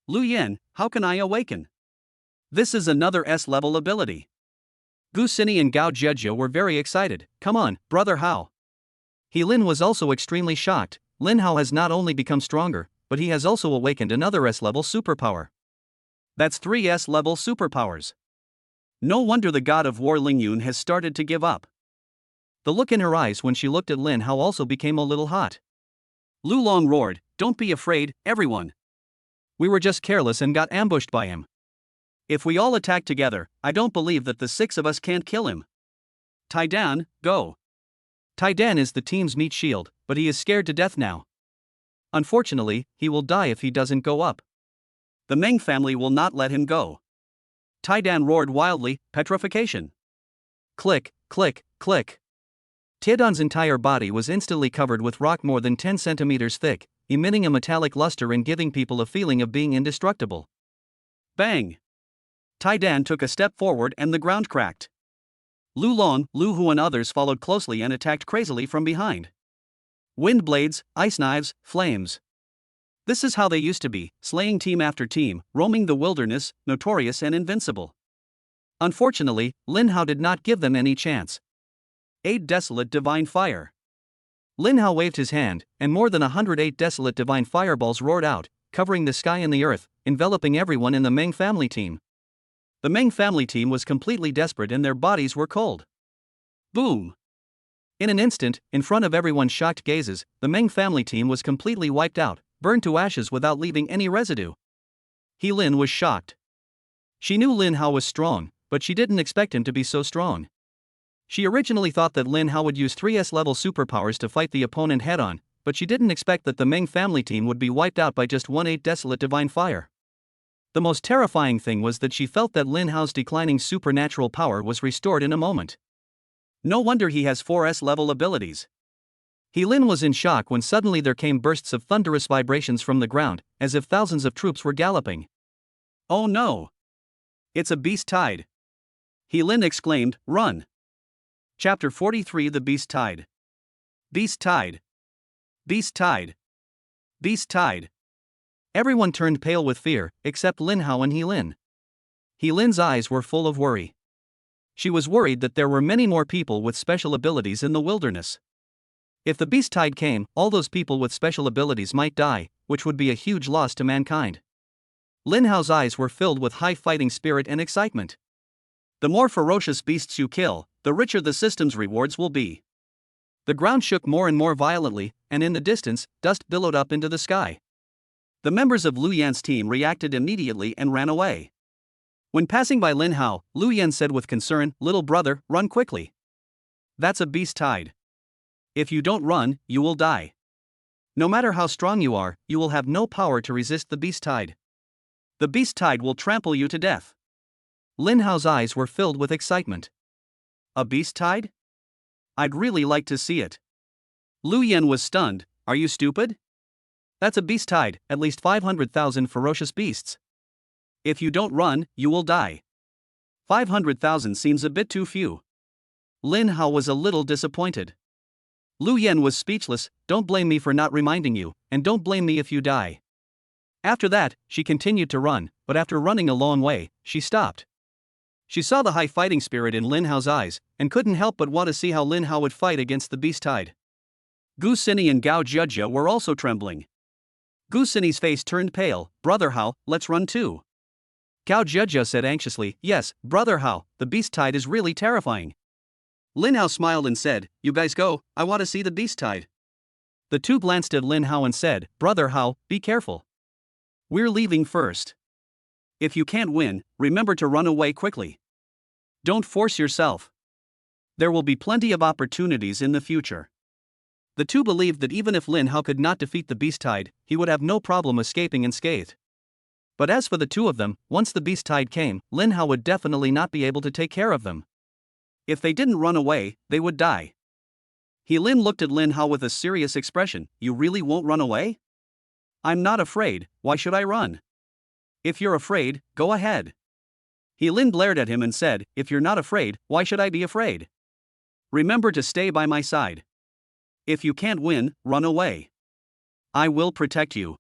Lu Yan, how can I awaken? This is another S-level ability. Gu Xini and Gao Zhezhe were very excited. Come on, Brother Hao. He Lin was also extremely shocked. Lin Hao has not only become stronger, but he has also awakened another S-level superpower. That's 3 S-level superpowers. No wonder the god of war Ling Yun has started to give up. The look in her eyes when she looked at Lin Hao also became a little hot. Lu Long roared, don't be afraid, everyone. We were just careless and got ambushed by him. If we all attack together, I don't believe that the 6 of us can't kill him. Tai Dan, go. Tai Dan is the team's meat shield, but he is scared to death now. Unfortunately, he will die if he doesn't go up. The Meng family will not let him go. Tai Dan roared wildly, petrification. Click, click, click. Tiedan's entire body was instantly covered with rock more than 10 centimeters thick, emitting a metallic luster and giving people a feeling of being indestructible. Bang! Tai Dan took a step forward and the ground cracked. Lu Long, Lu Hu and others followed closely and attacked crazily from behind. Wind blades, ice knives, flames. This is how they used to be, slaying team after team, roaming the wilderness, notorious and invincible. Unfortunately, Lin Hao did not give them any chance. 8 Desolate Divine Fire. Lin Hao waved his hand, and more than 108 Desolate Divine Fireballs roared out, covering the sky and the earth, enveloping everyone in the Meng family team. The Meng family team was completely desperate and their bodies were cold. Boom! In an instant, in front of everyone's shocked gazes, the Meng family team was completely wiped out, burned to ashes without leaving any residue. He Lin was shocked. She knew Lin Hao was strong, but she didn't expect him to be so strong. She originally thought that Lin Hao would use 3 S-level superpowers to fight the opponent head-on, but she didn't expect that the Meng family team would be wiped out by just 1/8 Desolate Divine Fire. The most terrifying thing was that she felt that Lin Hao's declining supernatural power was restored in a moment. No wonder he has 4 S-level abilities. He Lin was in shock when suddenly there came bursts of thunderous vibrations from the ground, as if thousands of troops were galloping. Oh no! It's a beast tide! He Lin exclaimed, run! Chapter 43 The Beast Tide. Beast Tide. Beast Tide. Beast Tide. Everyone turned pale with fear, except Lin Hao and He Lin. He Lin's eyes were full of worry. She was worried that there were many more people with special abilities in the wilderness. If the beast tide came, all those people with special abilities might die, which would be a huge loss to mankind. Lin Hao's eyes were filled with high fighting spirit and excitement. The more ferocious beasts you kill, the richer the system's rewards will be. The ground shook more and more violently, and in the distance, dust billowed up into the sky. The members of Lu Yan's team reacted immediately and ran away. When passing by Lin Hao, Lu Yan said with concern, "Little brother, run quickly. That's a beast tide. If you don't run, you will die. No matter how strong you are, you will have no power to resist the beast tide. The beast tide will trample you to death." Lin Hao's eyes were filled with excitement. A beast tide? I'd really like to see it. Lu Yan was stunned. Are you stupid? That's a beast tide, at least 500,000 ferocious beasts. If you don't run, you will die. 500,000 seems a bit too few. Lin Hao was a little disappointed. Lu Yan was speechless. Don't blame me for not reminding you, and don't blame me if you die. After that, she continued to run, but after running a long way, she stopped. She saw the high fighting spirit in Lin Hao's eyes, and couldn't help but want to see how Lin Hao would fight against the beast tide. Gu Sini and Gao Jia were also trembling. Gu Sini's face turned pale. "Brother Hao, let's run too." Gao Jia said anxiously, "Yes, Brother Hao, the beast tide is really terrifying." Lin Hao smiled and said, "You guys go, I want to see the beast tide." The two glanced at Lin Hao and said, "Brother Hao, be careful. We're leaving first. If you can't win, remember to run away quickly. Don't force yourself. There will be plenty of opportunities in the future." The two believed that even if Lin Hao could not defeat the beast tide, he would have no problem escaping unscathed. But as for the two of them, once the beast tide came, Lin Hao would definitely not be able to take care of them. If they didn't run away, they would die. Lin looked at Lin Hao with a serious expression. "You really won't run away?" "I'm not afraid, why should I run?" "If you're afraid, go ahead." Lin glared at him and said, "If you're not afraid, why should I be afraid? Remember to stay by my side. If you can't win, run away. I will protect you.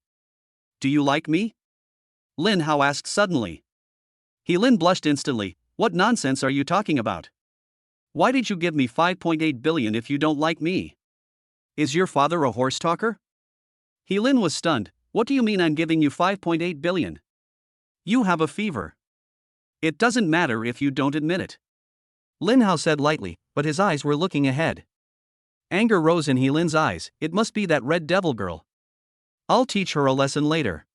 Do you like me?" Lin Hao asked suddenly. Lin blushed instantly. "What nonsense are you talking about? Why did you give me 5.8 billion if you don't like me? Is your father a horse talker?" Lin was stunned. "What do you mean I'm giving you 5.8 billion? You have a fever. It doesn't matter if you don't admit it." Lin Hao said lightly, but his eyes were looking ahead. Anger rose in Lin's eyes. "It must be that red devil girl. I'll teach her a lesson later."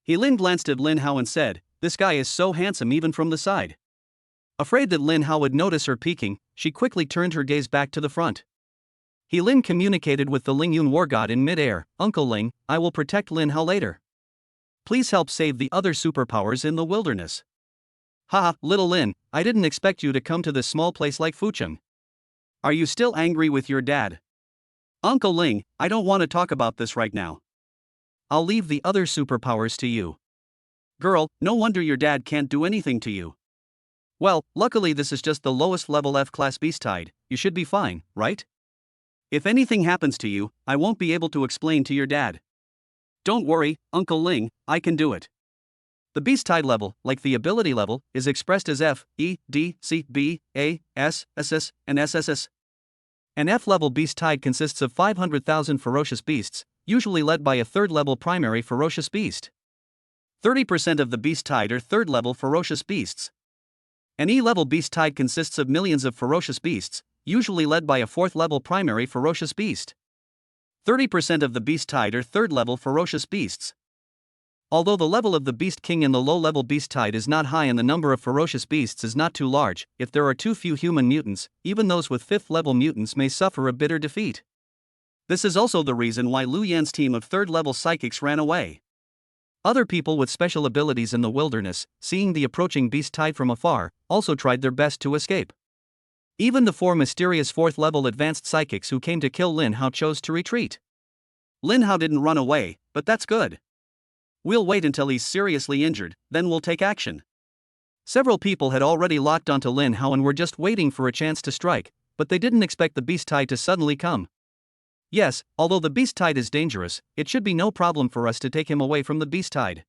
Lin glanced at Lin Hao and said, "This guy is so handsome even from the side." Afraid that Lin Hao would notice her peeking, she quickly turned her gaze back to the front. Lin communicated with the Lingyun war god in mid-air. "Uncle Ling, I will protect Lin Hao later. Please help save the other superpowers in the wilderness." "Haha, little Lin, I didn't expect you to come to this small place like Fucheng. Are you still angry with your dad?" "Uncle Ling, I don't want to talk about this right now. I'll leave the other superpowers to you." "Girl, no wonder your dad can't do anything to you." "Well, luckily this is just the lowest level F-class beast tide, you should be fine, right? If anything happens to you, I won't be able to explain to your dad." "Don't worry, Uncle Ling, I can do it." The beast tide level, like the ability level, is expressed as F, E, D, C, B, A, S, SS, and SSS. An F-level beast tide consists of 500,000 ferocious beasts, usually led by a third-level primary ferocious beast. 30% of the beast tide are third-level ferocious beasts. An E-level beast tide consists of millions of ferocious beasts, usually led by a fourth-level primary ferocious beast. 30% of the beast tide are third-level ferocious beasts. Although the level of the Beast King in the low-level beast tide is not high and the number of ferocious beasts is not too large, if there are too few human mutants, even those with 5th-level mutants may suffer a bitter defeat. This is also the reason why Lu Yan's team of 3rd-level psychics ran away. Other people with special abilities in the wilderness, seeing the approaching beast tide from afar, also tried their best to escape. Even the 4 mysterious 4th-level advanced psychics who came to kill Lin Hao chose to retreat. Lin Hao didn't run away, but that's good. We'll wait until he's seriously injured, then we'll take action. Several people had already locked onto Lin Hao and were just waiting for a chance to strike, but they didn't expect the beast tide to suddenly come. Yes, although the beast tide is dangerous, it should be no problem for us to take him away from the beast tide.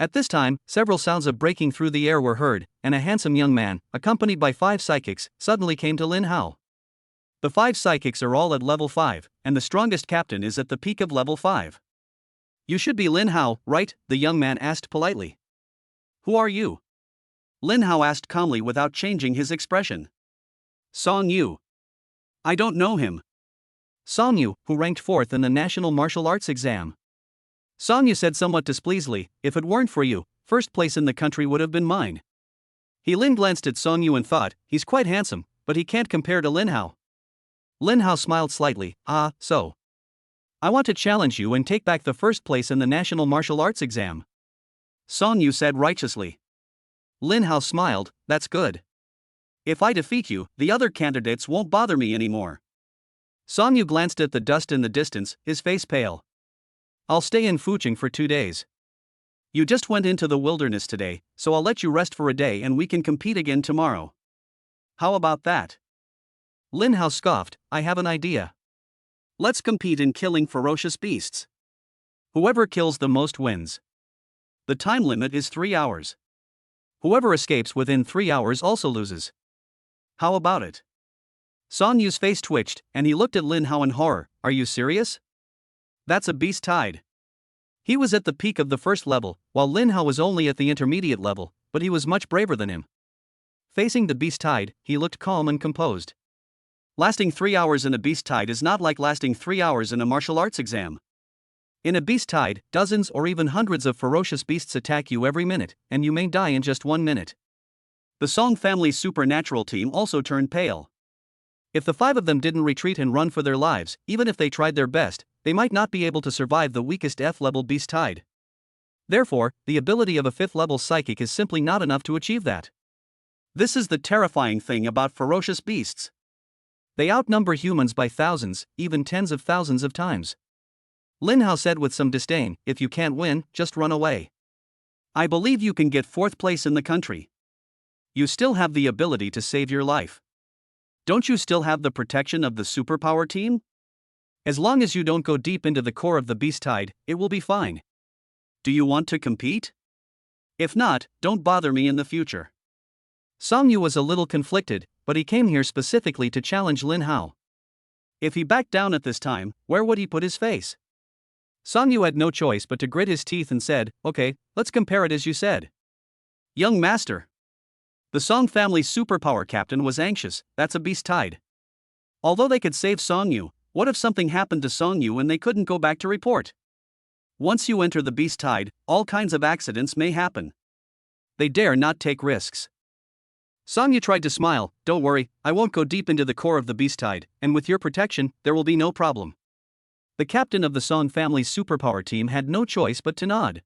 At this time, several sounds of breaking through the air were heard, and a handsome young man, accompanied by 5 psychics, suddenly came to Lin Hao. The 5 psychics are all at level 5, and the strongest captain is at the peak of level 5. You should be Lin Hao, right? The young man asked politely. Who are you? Lin Hao asked calmly without changing his expression. Song Yu. I don't know him. Song Yu, who ranked 4th in the national martial arts exam. Song Yu said somewhat displeasedly, if it weren't for you, first place in the country would have been mine. Lin glanced at Song Yu and thought, he's quite handsome, but he can't compare to Lin Hao. Lin Hao smiled slightly, so. I want to challenge you and take back the first place in the national martial arts exam. Song Yu said righteously. Lin Hao smiled, that's good. If I defeat you, the other candidates won't bother me anymore. Song Yu glanced at the dust in the distance, his face pale. I'll stay in Fucheng for 2 days. You just went into the wilderness today, so I'll let you rest for a day and we can compete again tomorrow. How about that? Lin Hao scoffed, I have an idea. Let's compete in killing ferocious beasts. Whoever kills the most wins. The time limit is 3 hours. Whoever escapes within 3 hours also loses. How about it? Song Yu's face twitched, and he looked at Lin Hao in horror. Are you serious? That's a beast tide. He was at the peak of the first level, while Lin Hao was only at the intermediate level, but he was much braver than him. Facing the beast tide, he looked calm and composed. Lasting 3 hours in a beast tide is not like lasting 3 hours in a martial arts exam. In a beast tide, dozens or even hundreds of ferocious beasts attack you every minute, and you may die in just 1 minute. The Song family's supernatural team also turned pale. If the 5 of them didn't retreat and run for their lives, even if they tried their best, they might not be able to survive the weakest F-level beast tide. Therefore, the ability of a 5th-level psychic is simply not enough to achieve that. This is the terrifying thing about ferocious beasts. They outnumber humans by thousands, even tens of thousands of times. Lin Hao said with some disdain, if you can't win, just run away. I believe you can get 4th place in the country. You still have the ability to save your life. Don't you still have the protection of the superpower team? As long as you don't go deep into the core of the beast tide, it will be fine. Do you want to compete? If not, don't bother me in the future. Song Yu was a little conflicted, but he came here specifically to challenge Lin Hao. If he backed down at this time, where would he put his face? Song Yu had no choice but to grit his teeth and said, okay, let's compare it as you said. Young master. The Song family's superpower captain was anxious, that's a beast tide. Although they could save Song Yu, what if something happened to Song Yu and they couldn't go back to report? Once you enter the beast tide, all kinds of accidents may happen. They dare not take risks. Song Yu tried to smile, don't worry, I won't go deep into the core of the beast tide, and with your protection, there will be no problem. The captain of the Song family's superpower team had no choice but to nod.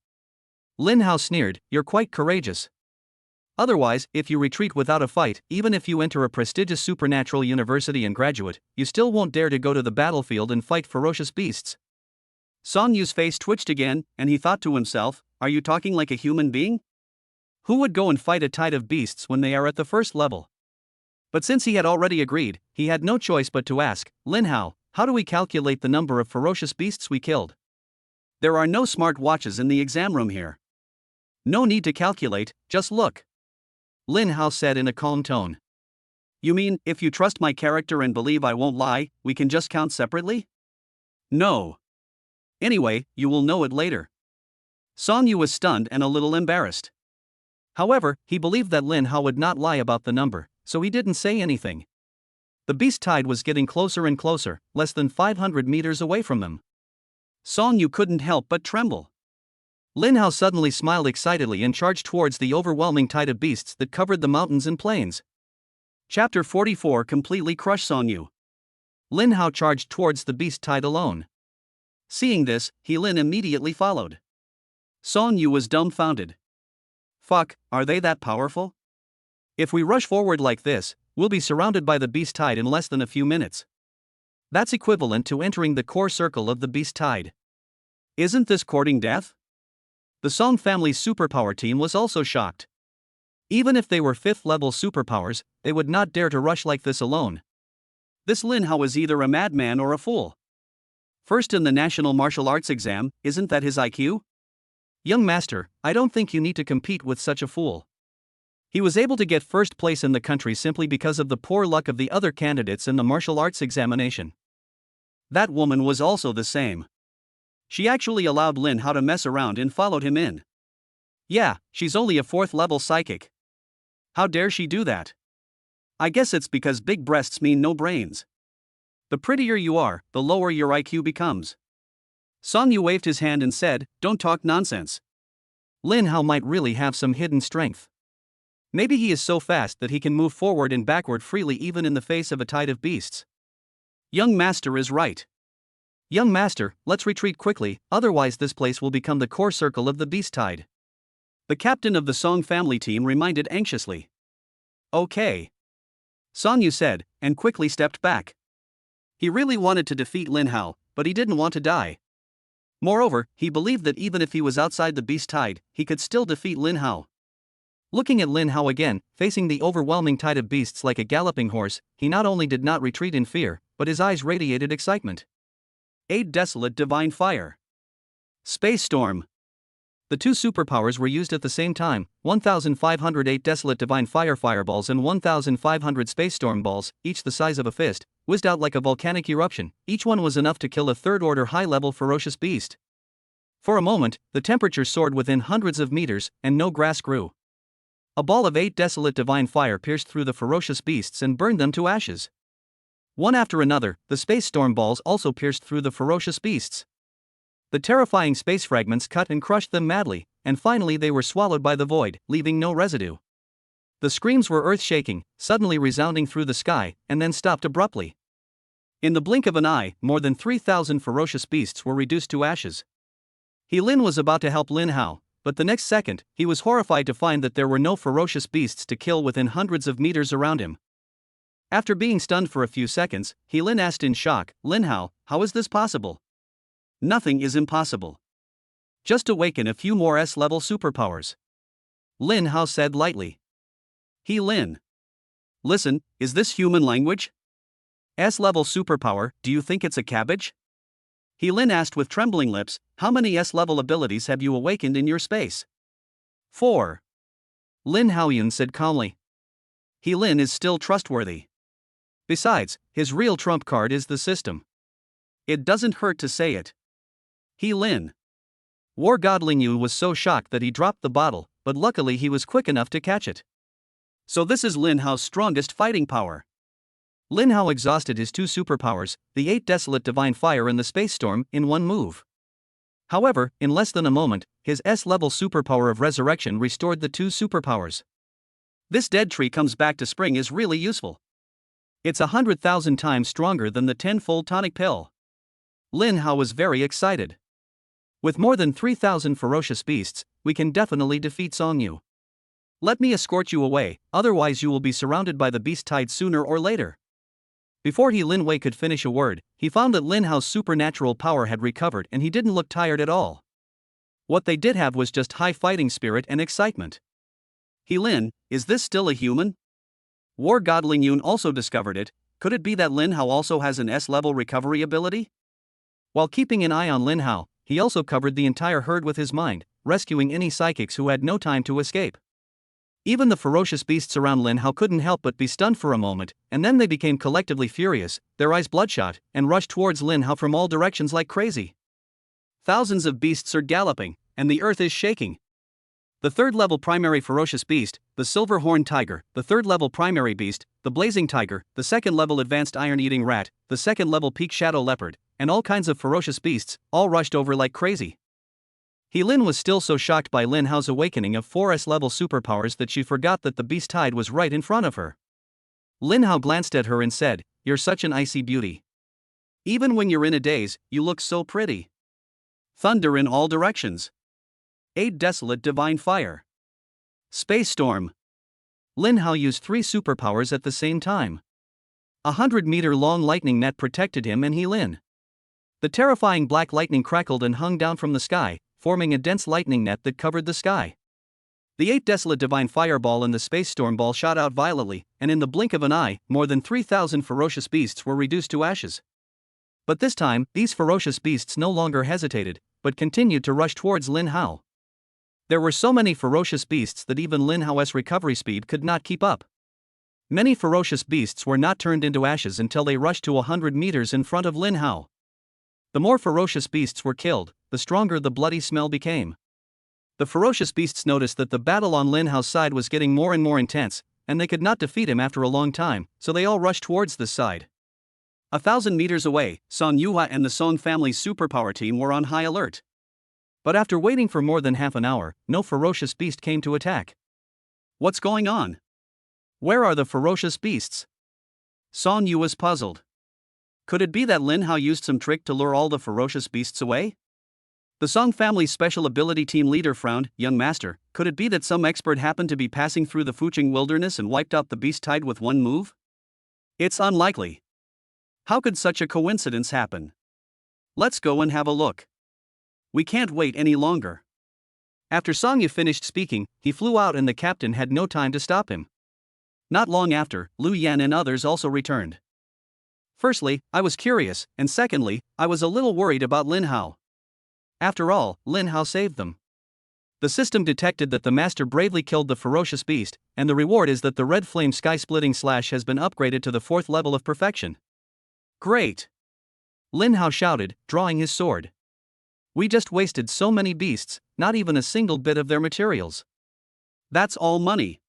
Lin Hao sneered, you're quite courageous. Otherwise, if you retreat without a fight, even if you enter a prestigious supernatural university and graduate, you still won't dare to go to the battlefield and fight ferocious beasts. Song Yu's face twitched again, and he thought to himself, are you talking like a human being? Who would go and fight a tide of beasts when they are at the first level? But since he had already agreed, he had no choice but to ask, Lin Hao, how do we calculate the number of ferocious beasts we killed? There are no smart watches in the exam room here. No need to calculate, just look. Lin Hao said in a calm tone. You mean, if you trust my character and believe I won't lie, we can just count separately? No. Anyway, you will know it later. Song Yu was stunned and a little embarrassed. However, he believed that Lin Hao would not lie about the number, so he didn't say anything. The beast tide was getting closer and closer, less than 500 meters away from them. Song Yu couldn't help but tremble. Lin Hao suddenly smiled excitedly and charged towards the overwhelming tide of beasts that covered the mountains and plains. Chapter 44 completely crushed Song Yu. Lin Hao charged towards the beast tide alone. Seeing this, Lin immediately followed. Song Yu was dumbfounded. Fuck, are they that powerful? If we rush forward like this, we'll be surrounded by the beast tide in less than a few minutes. That's equivalent to entering the core circle of the beast tide. Isn't this courting death? The Song family's superpower team was also shocked. Even if they were 5th-level superpowers, they would not dare to rush like this alone. This Lin Hao is either a madman or a fool. First in the national martial arts exam, isn't that his IQ? Young master, I don't think you need to compete with such a fool. He was able to get first place in the country simply because of the poor luck of the other candidates in the martial arts examination. That woman was also the same. She actually allowed Lin Hao to mess around and followed him in. Yeah, she's only a 4th level psychic. How dare she do that? I guess it's because big breasts mean no brains. The prettier you are, the lower your IQ becomes. Song Yu waved his hand and said, "Don't talk nonsense. Lin Hao might really have some hidden strength. Maybe he is so fast that he can move forward and backward freely even in the face of a tide of beasts. Young master is right. Young master, let's retreat quickly, otherwise this place will become the core circle of the beast tide." The captain of the Song family team reminded anxiously. Okay. Song Yu said, and quickly stepped back. He really wanted to defeat Lin Hao, but he didn't want to die. Moreover, he believed that even if he was outside the beast tide, he could still defeat Lin Hao. Looking at Lin Hao again, facing the overwhelming tide of beasts like a galloping horse, he not only did not retreat in fear, but his eyes radiated excitement. 8 Desolate Divine Fire. Space Storm. The two superpowers were used at the same time, 1,508 Desolate Divine Fire fireballs and 1,500 Space Storm balls, each the size of a fist, whizzed out like a volcanic eruption. Each one was enough to kill a third-order high-level ferocious beast. For a moment, the temperature soared within hundreds of meters, and no grass grew. A ball of 8 Desolate Divine Fire pierced through the ferocious beasts and burned them to ashes. One after another, the Space Storm balls also pierced through the ferocious beasts. The terrifying space fragments cut and crushed them madly, and finally they were swallowed by the void, leaving no residue. The screams were earth-shaking, suddenly resounding through the sky, and then stopped abruptly. In the blink of an eye, more than 3,000 ferocious beasts were reduced to ashes. He Lin was about to help Lin Hao, but the next second, he was horrified to find that there were no ferocious beasts to kill within hundreds of meters around him. After being stunned for a few seconds, He Lin asked in shock, "Lin Hao, how is this possible?" "Nothing is impossible. Just awaken a few more S-level superpowers," Lin Hao said lightly. He Lin. Listen, is this human language? S-level superpower, do you think it's a cabbage? He Lin asked with trembling lips, "How many S-level abilities have you awakened in your space?" 4. Lin Haoyun said calmly. He Lin is still trustworthy. Besides, his real trump card is the system. It doesn't hurt to say it. He Lin. War God Ling Yu was so shocked that he dropped the bottle, but luckily he was quick enough to catch it. So this is Lin Hao's strongest fighting power. Lin Hao exhausted his two superpowers, the 8 Desolate Divine Fire and the Space Storm, in one move. However, in less than a moment, his S-level superpower of Resurrection restored the two superpowers. This dead tree comes back to spring is really useful. It's 100,000 times stronger than the 10-fold tonic pill. Lin Hao was very excited. With more than 3,000 ferocious beasts, we can definitely defeat Song Yu. Let me escort you away, otherwise you will be surrounded by the beast tide sooner or later. Before He Lin Wei could finish a word, he found that Lin Hao's supernatural power had recovered and he didn't look tired at all. What they did have was just high fighting spirit and excitement. He Lin, is this still a human? War God Ling Yun also discovered it. Could it be that Lin Hao also has an S-level recovery ability? While keeping an eye on Lin Hao, he also covered the entire herd with his mind, rescuing any psychics who had no time to escape. Even the ferocious beasts around Lin Hao couldn't help but be stunned for a moment, and then they became collectively furious, their eyes bloodshot, and rushed towards Lin Hao from all directions like crazy. Thousands of beasts are galloping, and the earth is shaking. The third-level primary ferocious beast, the silver-horned tiger, the third-level primary beast, the blazing tiger, the second-level advanced iron-eating rat, the second-level peak shadow leopard, and all kinds of ferocious beasts, all rushed over like crazy. He Lin was still so shocked by Lin Hao's awakening of 4 S-level superpowers that she forgot that the beast tide was right in front of her. Lin Hao glanced at her and said, "You're such an icy beauty. Even when you're in a daze, you look so pretty." Thunder in all directions. 8 Desolate Divine Fire. Space Storm. Lin Hao used 3 superpowers at the same time. 100-meter-long lightning net protected him and He Lin. The terrifying black lightning crackled and hung down from the sky, forming a dense lightning net that covered the sky. The 8 Desolate Divine Fireball and the Space Storm Ball shot out violently, and in the blink of an eye, more than 3,000 ferocious beasts were reduced to ashes. But this time, these ferocious beasts no longer hesitated, but continued to rush towards Lin Hao. There were so many ferocious beasts that even Lin Hao's recovery speed could not keep up. Many ferocious beasts were not turned into ashes until they rushed to 100 meters in front of Lin Hao. The more ferocious beasts were killed, the stronger the bloody smell became. The ferocious beasts noticed that the battle on Lin Hao's side was getting more and more intense, and they could not defeat him after a long time, so they all rushed towards this side. 1,000 meters away, Song Yuhua and the Song family's superpower team were on high alert. But after waiting for more than half an hour, no ferocious beast came to attack. What's going on? Where are the ferocious beasts? Song Yu was puzzled. Could it be that Lin Hao used some trick to lure all the ferocious beasts away? The Song family's special ability team leader frowned. Young master, could it be that some expert happened to be passing through the Fucheng wilderness and wiped out the beast tide with one move? It's unlikely. How could such a coincidence happen? Let's go and have a look. We can't wait any longer. After Song Yu finished speaking, he flew out and the captain had no time to stop him. Not long after, Lu Yan and others also returned. Firstly, I was curious, and secondly, I was a little worried about Lin Hao. After all, Lin Hao saved them. The system detected that the master bravely killed the ferocious beast, and the reward is that the red flame sky-splitting slash has been upgraded to the 4th level of perfection. Great! Lin Hao shouted, drawing his sword. We just wasted so many beasts, not even a single bit of their materials. That's all money.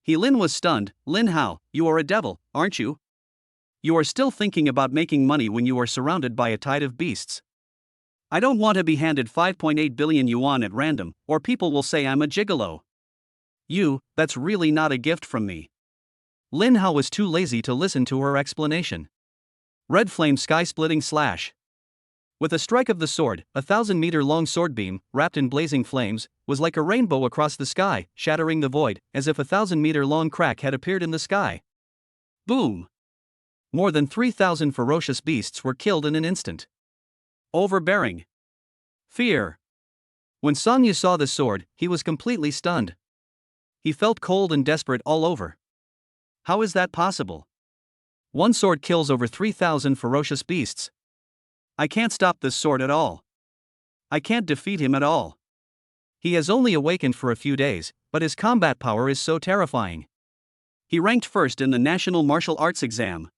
He Lin was stunned. Lin Hao, you are a devil, aren't you? You are still thinking about making money when you are surrounded by a tide of beasts. I don't want to be handed 5.8 billion yuan at random, or people will say I'm a gigolo. That's really not a gift from me. Lin Hao was too lazy to listen to her explanation. Red flame sky-splitting slash. With a strike of the sword, 1,000-meter-long sword beam, wrapped in blazing flames, was like a rainbow across the sky, shattering the void, as if a 1,000-meter-long crack had appeared in the sky. Boom! More than 3,000 ferocious beasts were killed in an instant. Overbearing. Fear. When Song Yu saw the sword, he was completely stunned. He felt cold and desperate all over. How is that possible? One sword kills over 3,000 ferocious beasts. I can't stop this sword at all. I can't defeat him at all. He has only awakened for a few days, but his combat power is so terrifying. He ranked first in the National Martial Arts exam.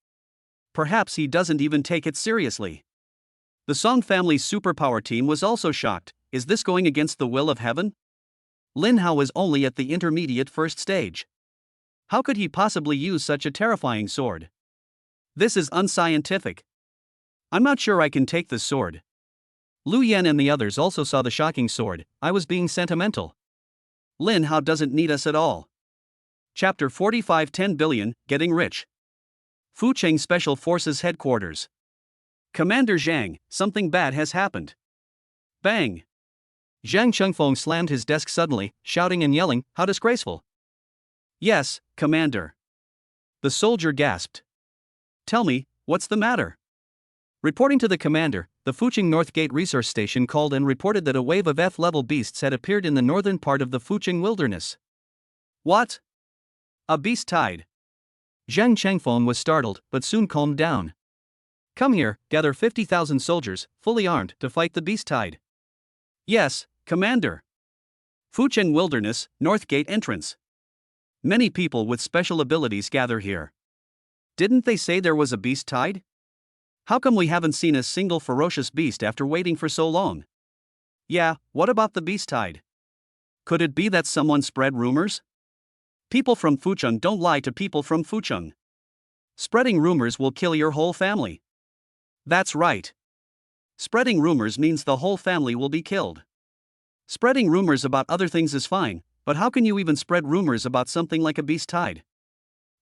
Perhaps he doesn't even take it seriously. The Song family's superpower team was also shocked. Is this going against the will of heaven? Lin Hao is only at the intermediate first stage. How could he possibly use such a terrifying sword? This is unscientific. I'm not sure I can take this sword. Lu Yan and the others also saw the shocking sword. I was being sentimental. Lin Hao doesn't need us at all. Chapter 45 10 billion, Getting Rich. Fucheng Special Forces Headquarters. Commander Zhang, something bad has happened. Bang! Zhang Chengfeng slammed his desk suddenly, shouting and yelling, how disgraceful. Yes, Commander. The soldier gasped. Tell me, what's the matter? Reporting to the commander, the Fucheng North Gate Resource Station called and reported that a wave of F-level beasts had appeared in the northern part of the Fucheng wilderness. What? A beast tide. Zhang Chengfeng was startled, but soon calmed down. Come here, gather 50,000 soldiers, fully armed, to fight the beast tide. Yes, Commander. Fucheng Wilderness, North Gate entrance. Many people with special abilities gather here. Didn't they say there was a beast tide? How come we haven't seen a single ferocious beast after waiting for so long? Yeah, what about the beast tide? Could it be that someone spread rumors? People from Fucheng don't lie to people from Fucheng. Spreading rumors will kill your whole family. That's right. Spreading rumors means the whole family will be killed. Spreading rumors about other things is fine, but how can you even spread rumors about something like a beast tide?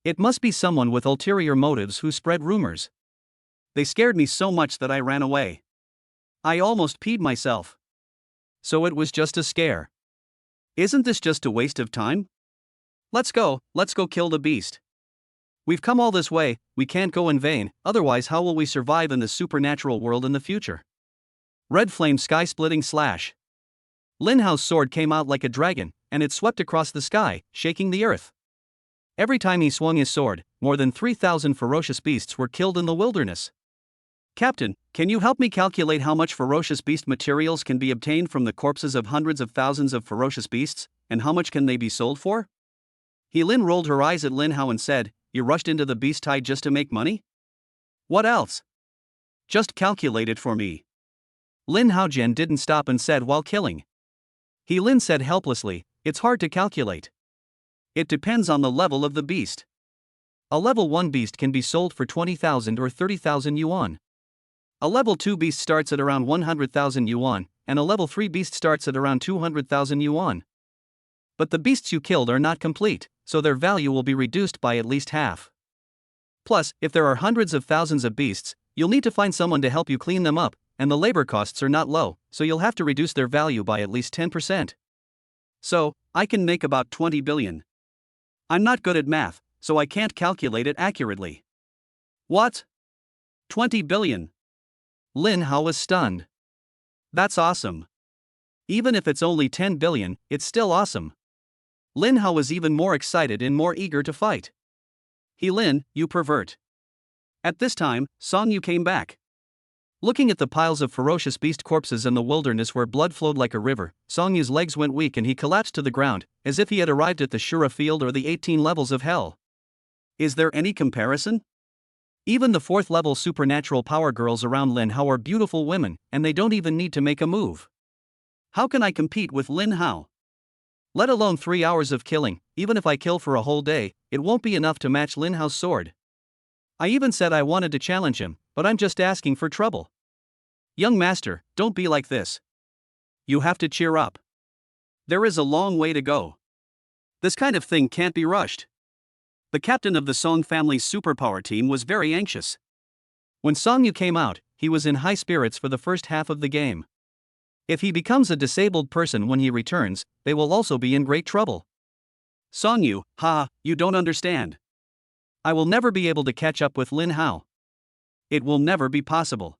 It must be someone with ulterior motives who spread rumors. They scared me so much that I ran away. I almost peed myself. So it was just a scare. Isn't this just a waste of time? Let's go kill the beast. We've come all this way, we can't go in vain, otherwise how will we survive in the supernatural world in the future? Red flame sky-splitting slash. Lin Hao's sword came out like a dragon, and it swept across the sky, shaking the earth. Every time he swung his sword, more than 3,000 ferocious beasts were killed in the wilderness. Captain, can you help me calculate how much ferocious beast materials can be obtained from the corpses of hundreds of thousands of ferocious beasts, and how much can they be sold for? He Lin rolled her eyes at Lin Hao and said, You rushed into the beast tide just to make money? What else? Just calculate it for me. Lin Haojian didn't stop and said while killing. Lin said helplessly, "It's hard to calculate. It depends on the level of the beast. A level 1 beast can be sold for 20,000 or 30,000 yuan. A level 2 beast starts at around 100,000 yuan, and a level 3 beast starts at around 200,000 yuan. But the beasts you killed are not complete, so their value will be reduced by at least half. Plus, if there are hundreds of thousands of beasts, you'll need to find someone to help you clean them up, and the labor costs are not low, so you'll have to reduce their value by at least 10%. So, I can make about 20 billion. I'm not good at math, so I can't calculate it accurately." "What? 20 billion? Lin Hao was stunned. "That's awesome. Even if it's only 10 billion, it's still awesome." Lin Hao was even more excited and more eager to fight. "Lin, you pervert." At this time, Song Yu came back. Looking at the piles of ferocious beast corpses in the wilderness where blood flowed like a river, Song Yu's legs went weak and he collapsed to the ground, as if he had arrived at the Shura field or the 18 levels of hell. Is there any comparison? Even the 4th level supernatural power girls around Lin Hao are beautiful women, and they don't even need to make a move. How can I compete with Lin Hao? Let alone 3 hours of killing, even if I kill for a whole day, it won't be enough to match Lin Hao's sword. I even said I wanted to challenge him, but I'm just asking for trouble. Young master, don't be like this. You have to cheer up. There is a long way to go. This kind of thing can't be rushed. The captain of the Song family's superpower team was very anxious. When Song Yu came out, he was in high spirits for the first half of the game. If he becomes a disabled person when he returns, they will also be in great trouble. Song Yu, you don't understand. I will never be able to catch up with Lin Hao. It will never be possible.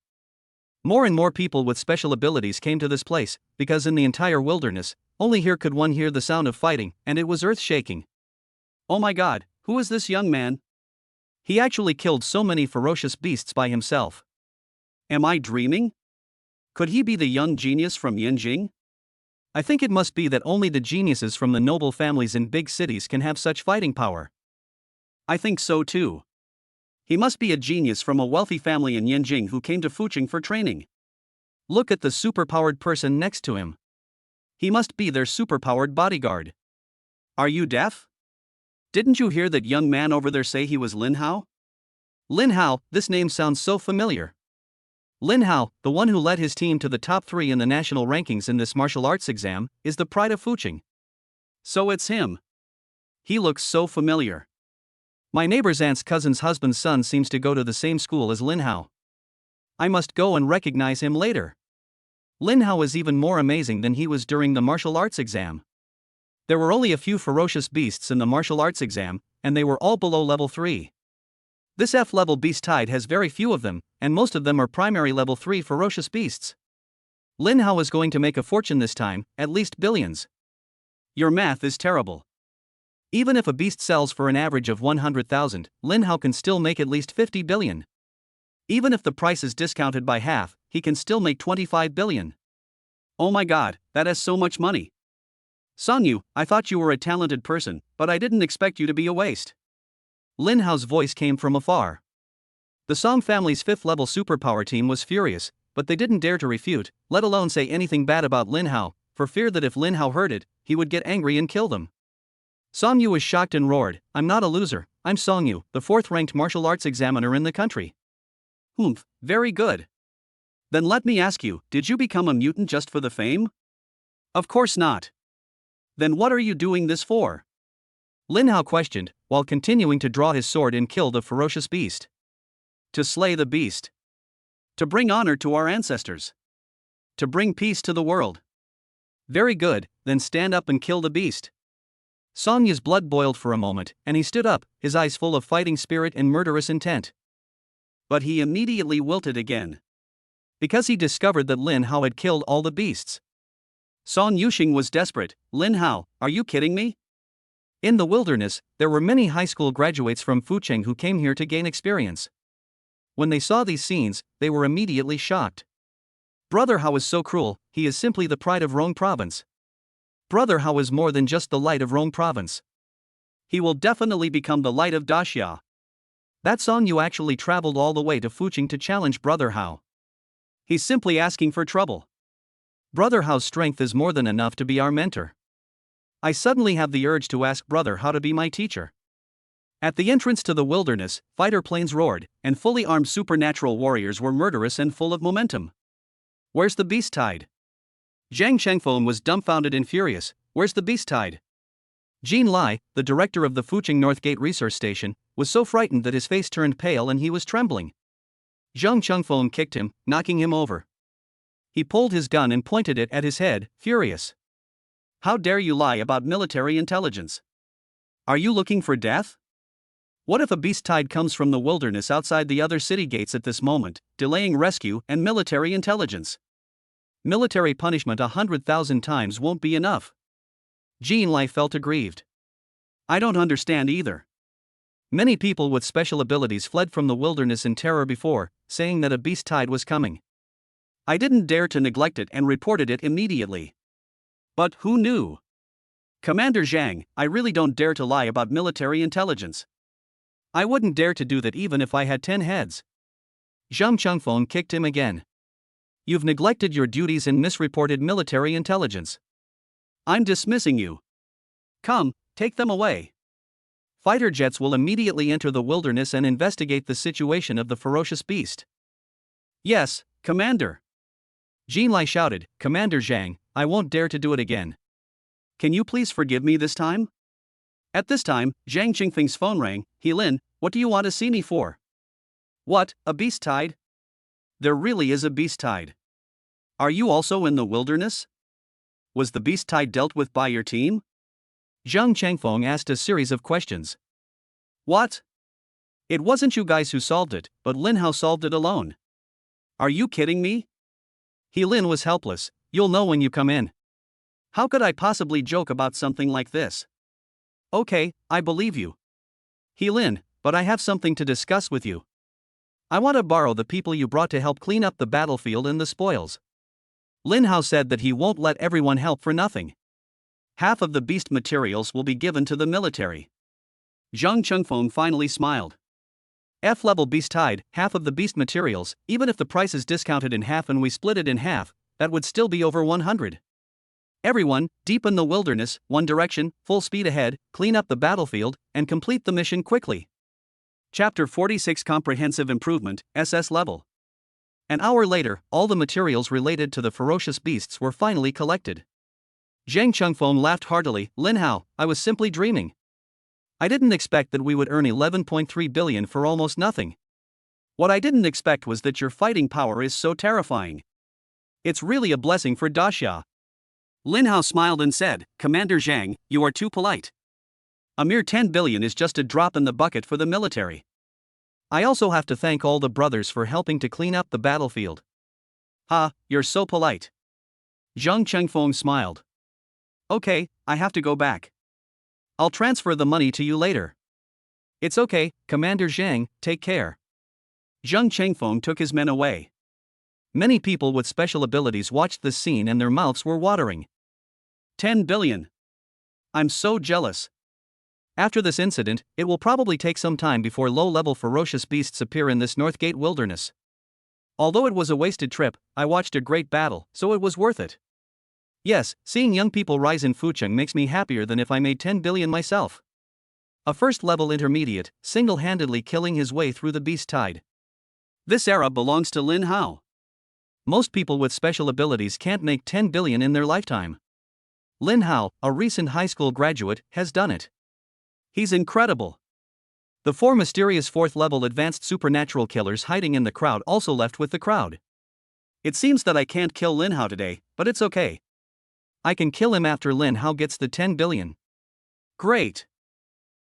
More and more people with special abilities came to this place, because in the entire wilderness, only here could one hear the sound of fighting, and it was earth-shaking. Oh my god, who is this young man? He actually killed so many ferocious beasts by himself. Am I dreaming? Could he be the young genius from Yanjing? I think it must be that only the geniuses from the noble families in big cities can have such fighting power. I think so too. He must be a genius from a wealthy family in Yanjing who came to Fucheng for training. Look at the superpowered person next to him. He must be their superpowered bodyguard. Are you deaf? Didn't you hear that young man over there say he was Lin Hao? Lin Hao, this name sounds so familiar. Lin Hao, the one who led his team to the top 3 in the national rankings in this martial arts exam, is the pride of Fucheng. So it's him. He looks so familiar. My neighbor's aunt's cousin's husband's son seems to go to the same school as Lin Hao. I must go and recognize him later. Lin Hao is even more amazing than he was during the martial arts exam. There were only a few ferocious beasts in the martial arts exam, and they were all below level 3. This F-level beast tide has very few of them, and most of them are primary level 3 ferocious beasts. Lin Hao is going to make a fortune this time, at least billions. Your math is terrible. Even if a beast sells for an average of 100,000, Lin Hao can still make at least 50 billion. Even if the price is discounted by half, he can still make 25 billion. Oh my god, that is so much money. Song Yu, I thought you were a talented person, but I didn't expect you to be a waste. Lin Hao's voice came from afar. The Song family's 5th level superpower team was furious, but they didn't dare to refute, let alone say anything bad about Lin Hao, for fear that if Lin Hao heard it, he would get angry and kill them. Song Yu was shocked and roared, I'm not a loser, I'm Song Yu, the 4th-ranked martial arts examiner in the country. Humph, very good. Then let me ask you, did you become a mutant just for the fame? Of course not. Then what are you doing this for? Lin Hao questioned, while continuing to draw his sword and kill the ferocious beast. To slay the beast. To bring honor to our ancestors. To bring peace to the world. Very good, then stand up and kill the beast. Song Yu's blood boiled for a moment, and he stood up, his eyes full of fighting spirit and murderous intent. But he immediately wilted again. Because he discovered that Lin Hao had killed all the beasts. Song Yuxing was desperate. Lin Hao, are you kidding me? In the wilderness, there were many high school graduates from Fucheng who came here to gain experience. When they saw these scenes, they were immediately shocked. Brother Hao is so cruel, he is simply the pride of Rong Province. Brother Hao is more than just the light of Rong Province. He will definitely become the light of Daxia. That Song Yu actually traveled all the way to Fucheng to challenge Brother Hao. He's simply asking for trouble. Brother Hao's strength is more than enough to be our mentor. I suddenly have the urge to ask Brother Hao to be my teacher. At the entrance to the wilderness, fighter planes roared, and fully armed supernatural warriors were murderous and full of momentum. Where's the beast tide? Zhang Chengfeng was dumbfounded and furious. Where's the beast tide? Jean Lai, the director of the Fucheng Northgate Research Station, was so frightened that his face turned pale and he was trembling. Zhang Chengfeng kicked him, knocking him over. He pulled his gun and pointed it at his head, furious. How dare you lie about military intelligence? Are you looking for death? What if a beast tide comes from the wilderness outside the other city gates at this moment, delaying rescue and military intelligence? Military punishment 100,000 times won't be enough. Jean Lai felt aggrieved. I don't understand either. Many people with special abilities fled from the wilderness in terror before, saying that a beast tide was coming. I didn't dare to neglect it and reported it immediately. But who knew? Commander Zhang, I really don't dare to lie about military intelligence. I wouldn't dare to do that even if I had 10 heads. Zhang Chengfeng kicked him again. You've neglected your duties and misreported military intelligence. I'm dismissing you. Come, take them away. Fighter jets will immediately enter the wilderness and investigate the situation of the ferocious beast. Yes, Commander. Jean Lai shouted, Commander Zhang, I won't dare to do it again. Can you please forgive me this time? At this time, Zhang Qingfeng's phone rang. He Lin, what do you want to see me for? What, a beast tide? There really is a beast tide. Are you also in the wilderness? Was the beast tide dealt with by your team? Zhang Chengfeng asked a series of questions. What? It wasn't you guys who solved it, but Lin Hao solved it alone. Are you kidding me? He Lin was helpless. You'll know when you come in. How could I possibly joke about something like this? Okay, I believe you. He Lin, but I have something to discuss with you. I want to borrow the people you brought to help clean up the battlefield and the spoils. Lin Hao said that he won't let everyone help for nothing. Half of the beast materials will be given to the military. Zhang Chengfeng finally smiled. F-level beast tide, half of the beast materials, even if the price is discounted in half and we split it in half, that would still be over 100. Everyone, deep in the wilderness, one direction, full speed ahead, clean up the battlefield, and complete the mission quickly. Chapter 46 Comprehensive Improvement, SS Level. An hour later, all the materials related to the ferocious beasts were finally collected. Zhang Chengfeng laughed heartily. Lin Hao, I was simply dreaming. I didn't expect that we would earn 11.3 billion for almost nothing. What I didn't expect was that your fighting power is so terrifying. It's really a blessing for Daxia. Lin Hao smiled and said, Commander Zhang, you are too polite. A mere 10 billion is just a drop in the bucket for the military. I also have to thank all the brothers for helping to clean up the battlefield. Ha, you're so polite. Zhang Chengfeng smiled. Okay, I have to go back. I'll transfer the money to you later. It's okay, Commander Zhang, take care. Zhang Chengfeng took his men away. Many people with special abilities watched this scene and their mouths were watering. 10 billion. I'm so jealous. After this incident, it will probably take some time before low-level ferocious beasts appear in this Northgate wilderness. Although it was a wasted trip, I watched a great battle, so it was worth it. Yes, seeing young people rise in Fucheng makes me happier than if I made 10 billion myself. A first-level intermediate, single-handedly killing his way through the beast tide. This era belongs to Lin Hao. Most people with special abilities can't make 10 billion in their lifetime. Lin Hao, a recent high school graduate, has done it. He's incredible. The 4 mysterious 4th-level advanced supernatural killers hiding in the crowd also left with the crowd. It seems that I can't kill Lin Hao today, but it's okay. I can kill him after Lin Hao gets the 10 billion. Great.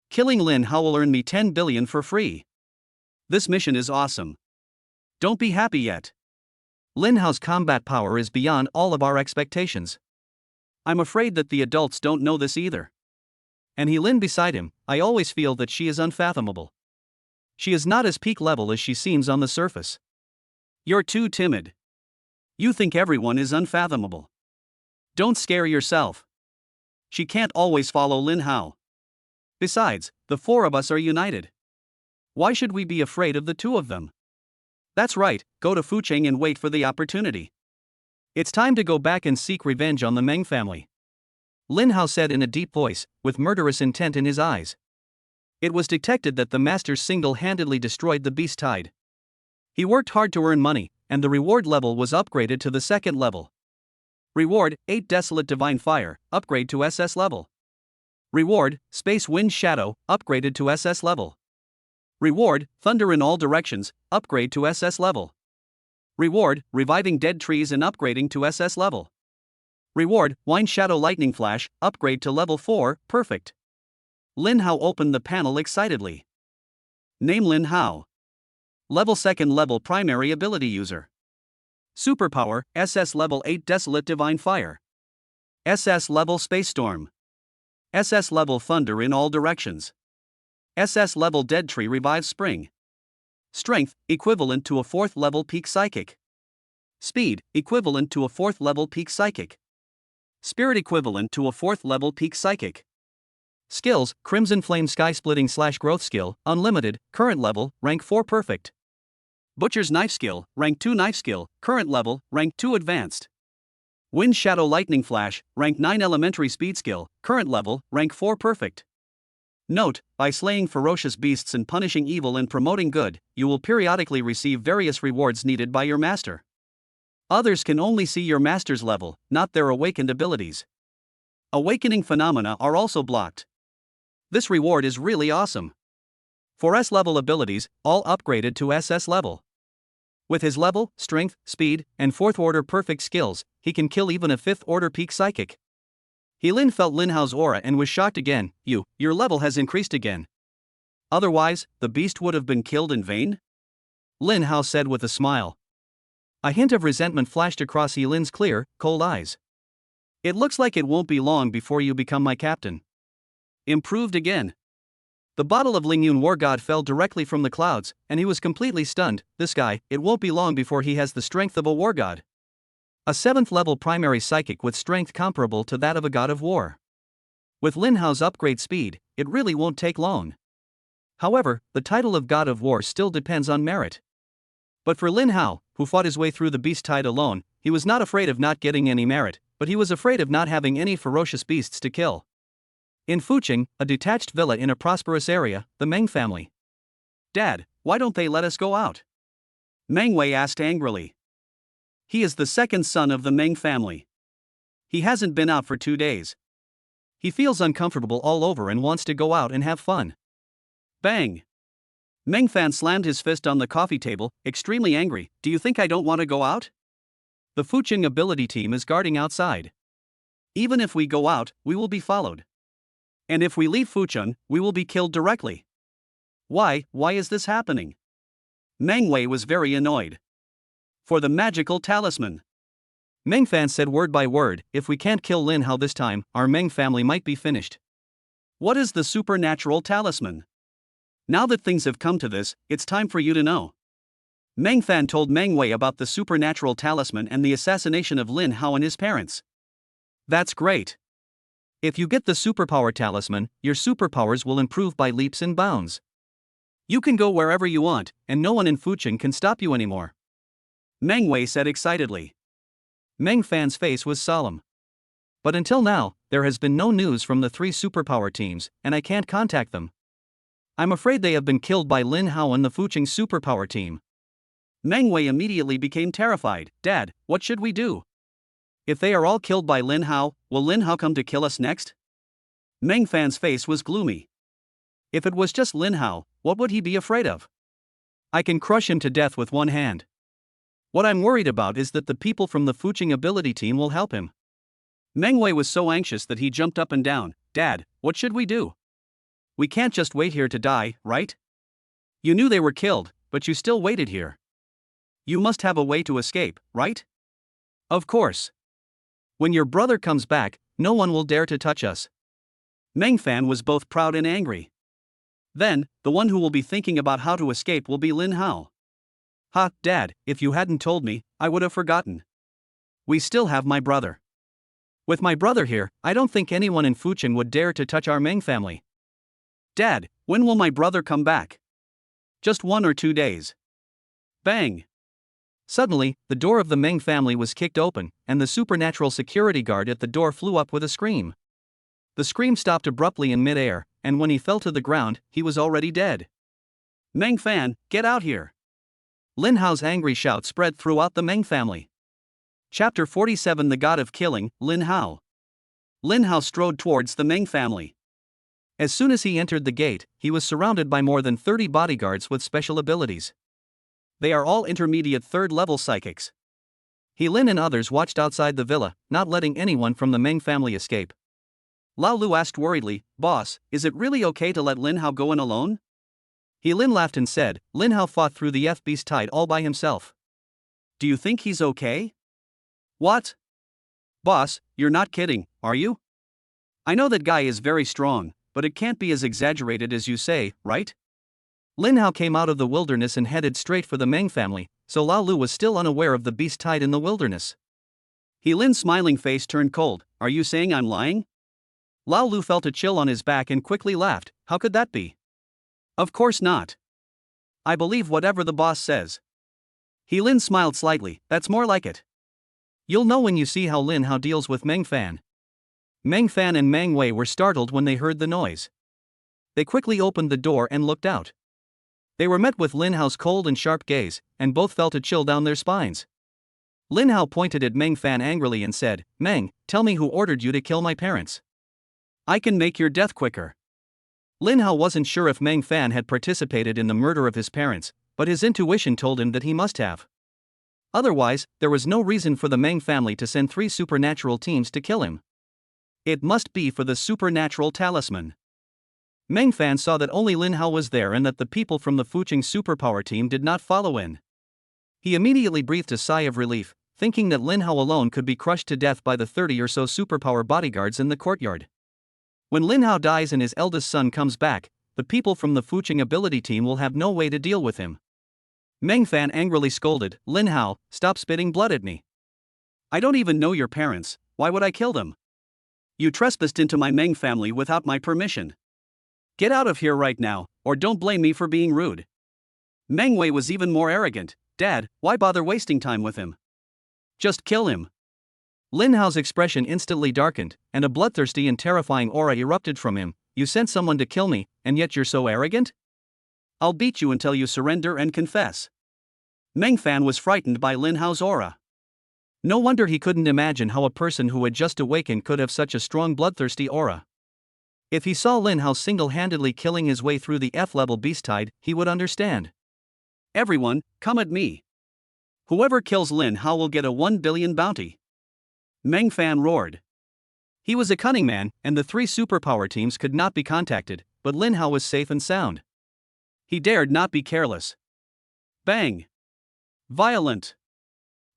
Killing Lin Hao will earn me 10 billion for free. This mission is awesome. Don't be happy yet. Lin Hao's combat power is beyond all of our expectations. I'm afraid that the adults don't know this either. And He Lin beside him, I always feel that she is unfathomable. She is not as peak level as she seems on the surface. You're too timid. You think everyone is unfathomable. Don't scare yourself. She can't always follow Lin Hao. Besides, the 4 of us are united. Why should we be afraid of the 2 of them? That's right, go to Fucheng and wait for the opportunity. It's time to go back and seek revenge on the Meng family. Lin Hao said in a deep voice, with murderous intent in his eyes. It was detected that the master single-handedly destroyed the beast tide. He worked hard to earn money, and the reward level was upgraded to the second level. Reward, 8 Desolate Divine Fire, upgrade to SS level. Reward, Space Wind Shadow, upgraded to SS level. Reward, Thunder in All Directions, upgrade to SS level. Reward, Reviving Dead Trees and upgrading to SS level. Reward, Wine Shadow Lightning Flash, upgrade to level 4, perfect. Lin Hao opened the panel excitedly. Name Lin Hao. Level 2nd level primary ability user. Superpower, SS level 8 Desolate Divine Fire. SS level Space Storm. SS level Thunder in All Directions. SS level Dead Tree Revive Spring. Strength, equivalent to a 4th level Peak Psychic. Speed, equivalent to a 4th level Peak Psychic. Spirit equivalent to a 4th level Peak Psychic. Skills, Crimson Flame Sky Splitting / Growth Skill, Unlimited, current level, rank 4 perfect. Butcher's Knife Skill, rank 2 Knife Skill, current level, rank 2 advanced. Wind Shadow Lightning Flash, rank 9 Elementary Speed Skill, current level, rank 4 perfect. Note, by slaying ferocious beasts and punishing evil and promoting good, you will periodically receive various rewards needed by your master. Others can only see your master's level, not their awakened abilities. Awakening phenomena are also blocked. This reward is really awesome. For S-level abilities, all upgraded to SS level. With his level, strength, speed, and 4th order perfect skills, he can kill even a 5th order Peak Psychic. Lin felt Lin Hao's aura and was shocked again. Your level has increased again. Otherwise, the beast would have been killed in vain? Lin Hao said with a smile. A hint of resentment flashed across Lin's clear, cold eyes. It looks like it won't be long before you become my captain. Improved again. The bottle of Lingyun War God fell directly from the clouds, and he was completely stunned. This guy, it won't be long before he has the strength of a war god. A 7th level primary psychic with strength comparable to that of a god of war. With Lin Hao's upgrade speed, it really won't take long. However, the title of god of war still depends on merit. But for Lin Hao, who fought his way through the beast tide alone, he was not afraid of not getting any merit, but he was afraid of not having any ferocious beasts to kill. In Fucheng, a detached villa in a prosperous area, the Meng family. Dad, why don't they let us go out? Meng Wei asked angrily. He is the second son of the Meng family. He hasn't been out for 2 days. He feels uncomfortable all over and wants to go out and have fun. Bang! Meng Fan slammed his fist on the coffee table, extremely angry. Do you think I don't want to go out? The Fucheng ability team is guarding outside. Even if we go out, we will be followed. And if we leave Fucheng, we will be killed directly. Why is this happening? Meng Wei was very annoyed. For the magical talisman. Meng Fan said word by word, if we can't kill Lin Hao this time, our Meng family might be finished. What is the supernatural talisman? Now that things have come to this, it's time for you to know. Meng Fan told Meng Wei about the supernatural talisman and the assassination of Lin Hao and his parents. That's great. If you get the superpower talisman, your superpowers will improve by leaps and bounds. You can go wherever you want, and no one in Fucheng can stop you anymore. Meng Wei said excitedly. Meng Fan's face was solemn. But until now, there has been no news from the 3 superpower teams, and I can't contact them. I'm afraid they have been killed by Lin Hao and the Fucheng superpower team. Meng Wei immediately became terrified. Dad, what should we do? If they are all killed by Lin Hao, will Lin Hao come to kill us next? Meng Fan's face was gloomy. If it was just Lin Hao, what would he be afraid of? I can crush him to death with one hand. What I'm worried about is that the people from the Fucheng ability team will help him. Meng Wei was so anxious that he jumped up and down. Dad, what should we do? We can't just wait here to die, right? You knew they were killed, but you still waited here. You must have a way to escape, right? Of course. When your brother comes back, no one will dare to touch us. Meng Fan was both proud and angry. Then, the one who will be thinking about how to escape will be Lin Hao. Ha, Dad, if you hadn't told me, I would have forgotten. We still have my brother. With my brother here, I don't think anyone in Fucheng would dare to touch our Meng family. Dad, when will my brother come back? Just 1 or 2 days. Bang! Suddenly, the door of the Meng family was kicked open, and the supernatural security guard at the door flew up with a scream. The scream stopped abruptly in mid-air, and when he fell to the ground, he was already dead. Meng Fan, get out here! Lin Hao's angry shout spread throughout the Meng family. Chapter 47 The God of Killing, Lin Hao. Lin Hao strode towards the Meng family. As soon as he entered the gate, he was surrounded by more than 30 bodyguards with special abilities. They are all intermediate third-level psychics. Lin and others watched outside the villa, not letting anyone from the Meng family escape. Lao Lu asked worriedly, "Boss, is it really okay to let Lin Hao go in alone?" Lin laughed and said, "Lin Hao fought through the beast tide all by himself. Do you think he's okay?" "What? Boss, you're not kidding, are you? I know that guy is very strong, but it can't be as exaggerated as you say, right?" Lin Hao came out of the wilderness and headed straight for the Meng family, so Lao Lu was still unaware of the beast tide in the wilderness. Lin's smiling face turned cold. "Are you saying I'm lying?" Lao Lu felt a chill on his back and quickly laughed. "How could that be?" "Of course not. I believe whatever the boss says." Lin smiled slightly. "That's more like it. You'll know when you see how Lin Hao deals with Meng Fan." Meng Fan and Meng Wei were startled when they heard the noise. They quickly opened the door and looked out. They were met with Lin Hao's cold and sharp gaze, and both felt a chill down their spines. Lin Hao pointed at Meng Fan angrily and said, "Meng, tell me who ordered you to kill my parents. I can make your death quicker." Lin Hao wasn't sure if Meng Fan had participated in the murder of his parents, but his intuition told him that he must have. Otherwise, there was no reason for the Meng family to send 3 supernatural teams to kill him. It must be for the supernatural talisman. Meng Fan saw that only Lin Hao was there and that the people from the Fuching superpower team did not follow in. He immediately breathed a sigh of relief, thinking that Lin Hao alone could be crushed to death by the 30 or so superpower bodyguards in the courtyard. When Lin Hao dies and his eldest son comes back, the people from the Fuching ability team will have no way to deal with him. Meng Fan angrily scolded, "Lin Hao, stop spitting blood at me. I don't even know your parents, why would I kill them? You trespassed into my Meng family without my permission. Get out of here right now, or don't blame me for being rude." Meng Wei was even more arrogant. "Dad, why bother wasting time with him? Just kill him." Lin Hao's expression instantly darkened, and a bloodthirsty and terrifying aura erupted from him. "You sent someone to kill me, and yet you're so arrogant? I'll beat you until you surrender and confess." Meng Fan was frightened by Lin Hao's aura. No wonder he couldn't imagine how a person who had just awakened could have such a strong bloodthirsty aura. If he saw Lin Hao single-handedly killing his way through the F-level beast tide, he would understand. "Everyone, come at me. Whoever kills Lin Hao will get a 1 billion bounty." Meng Fan roared. He was a cunning man, and the 3 superpower teams could not be contacted, but Lin Hao was safe and sound. He dared not be careless. Bang! Violent!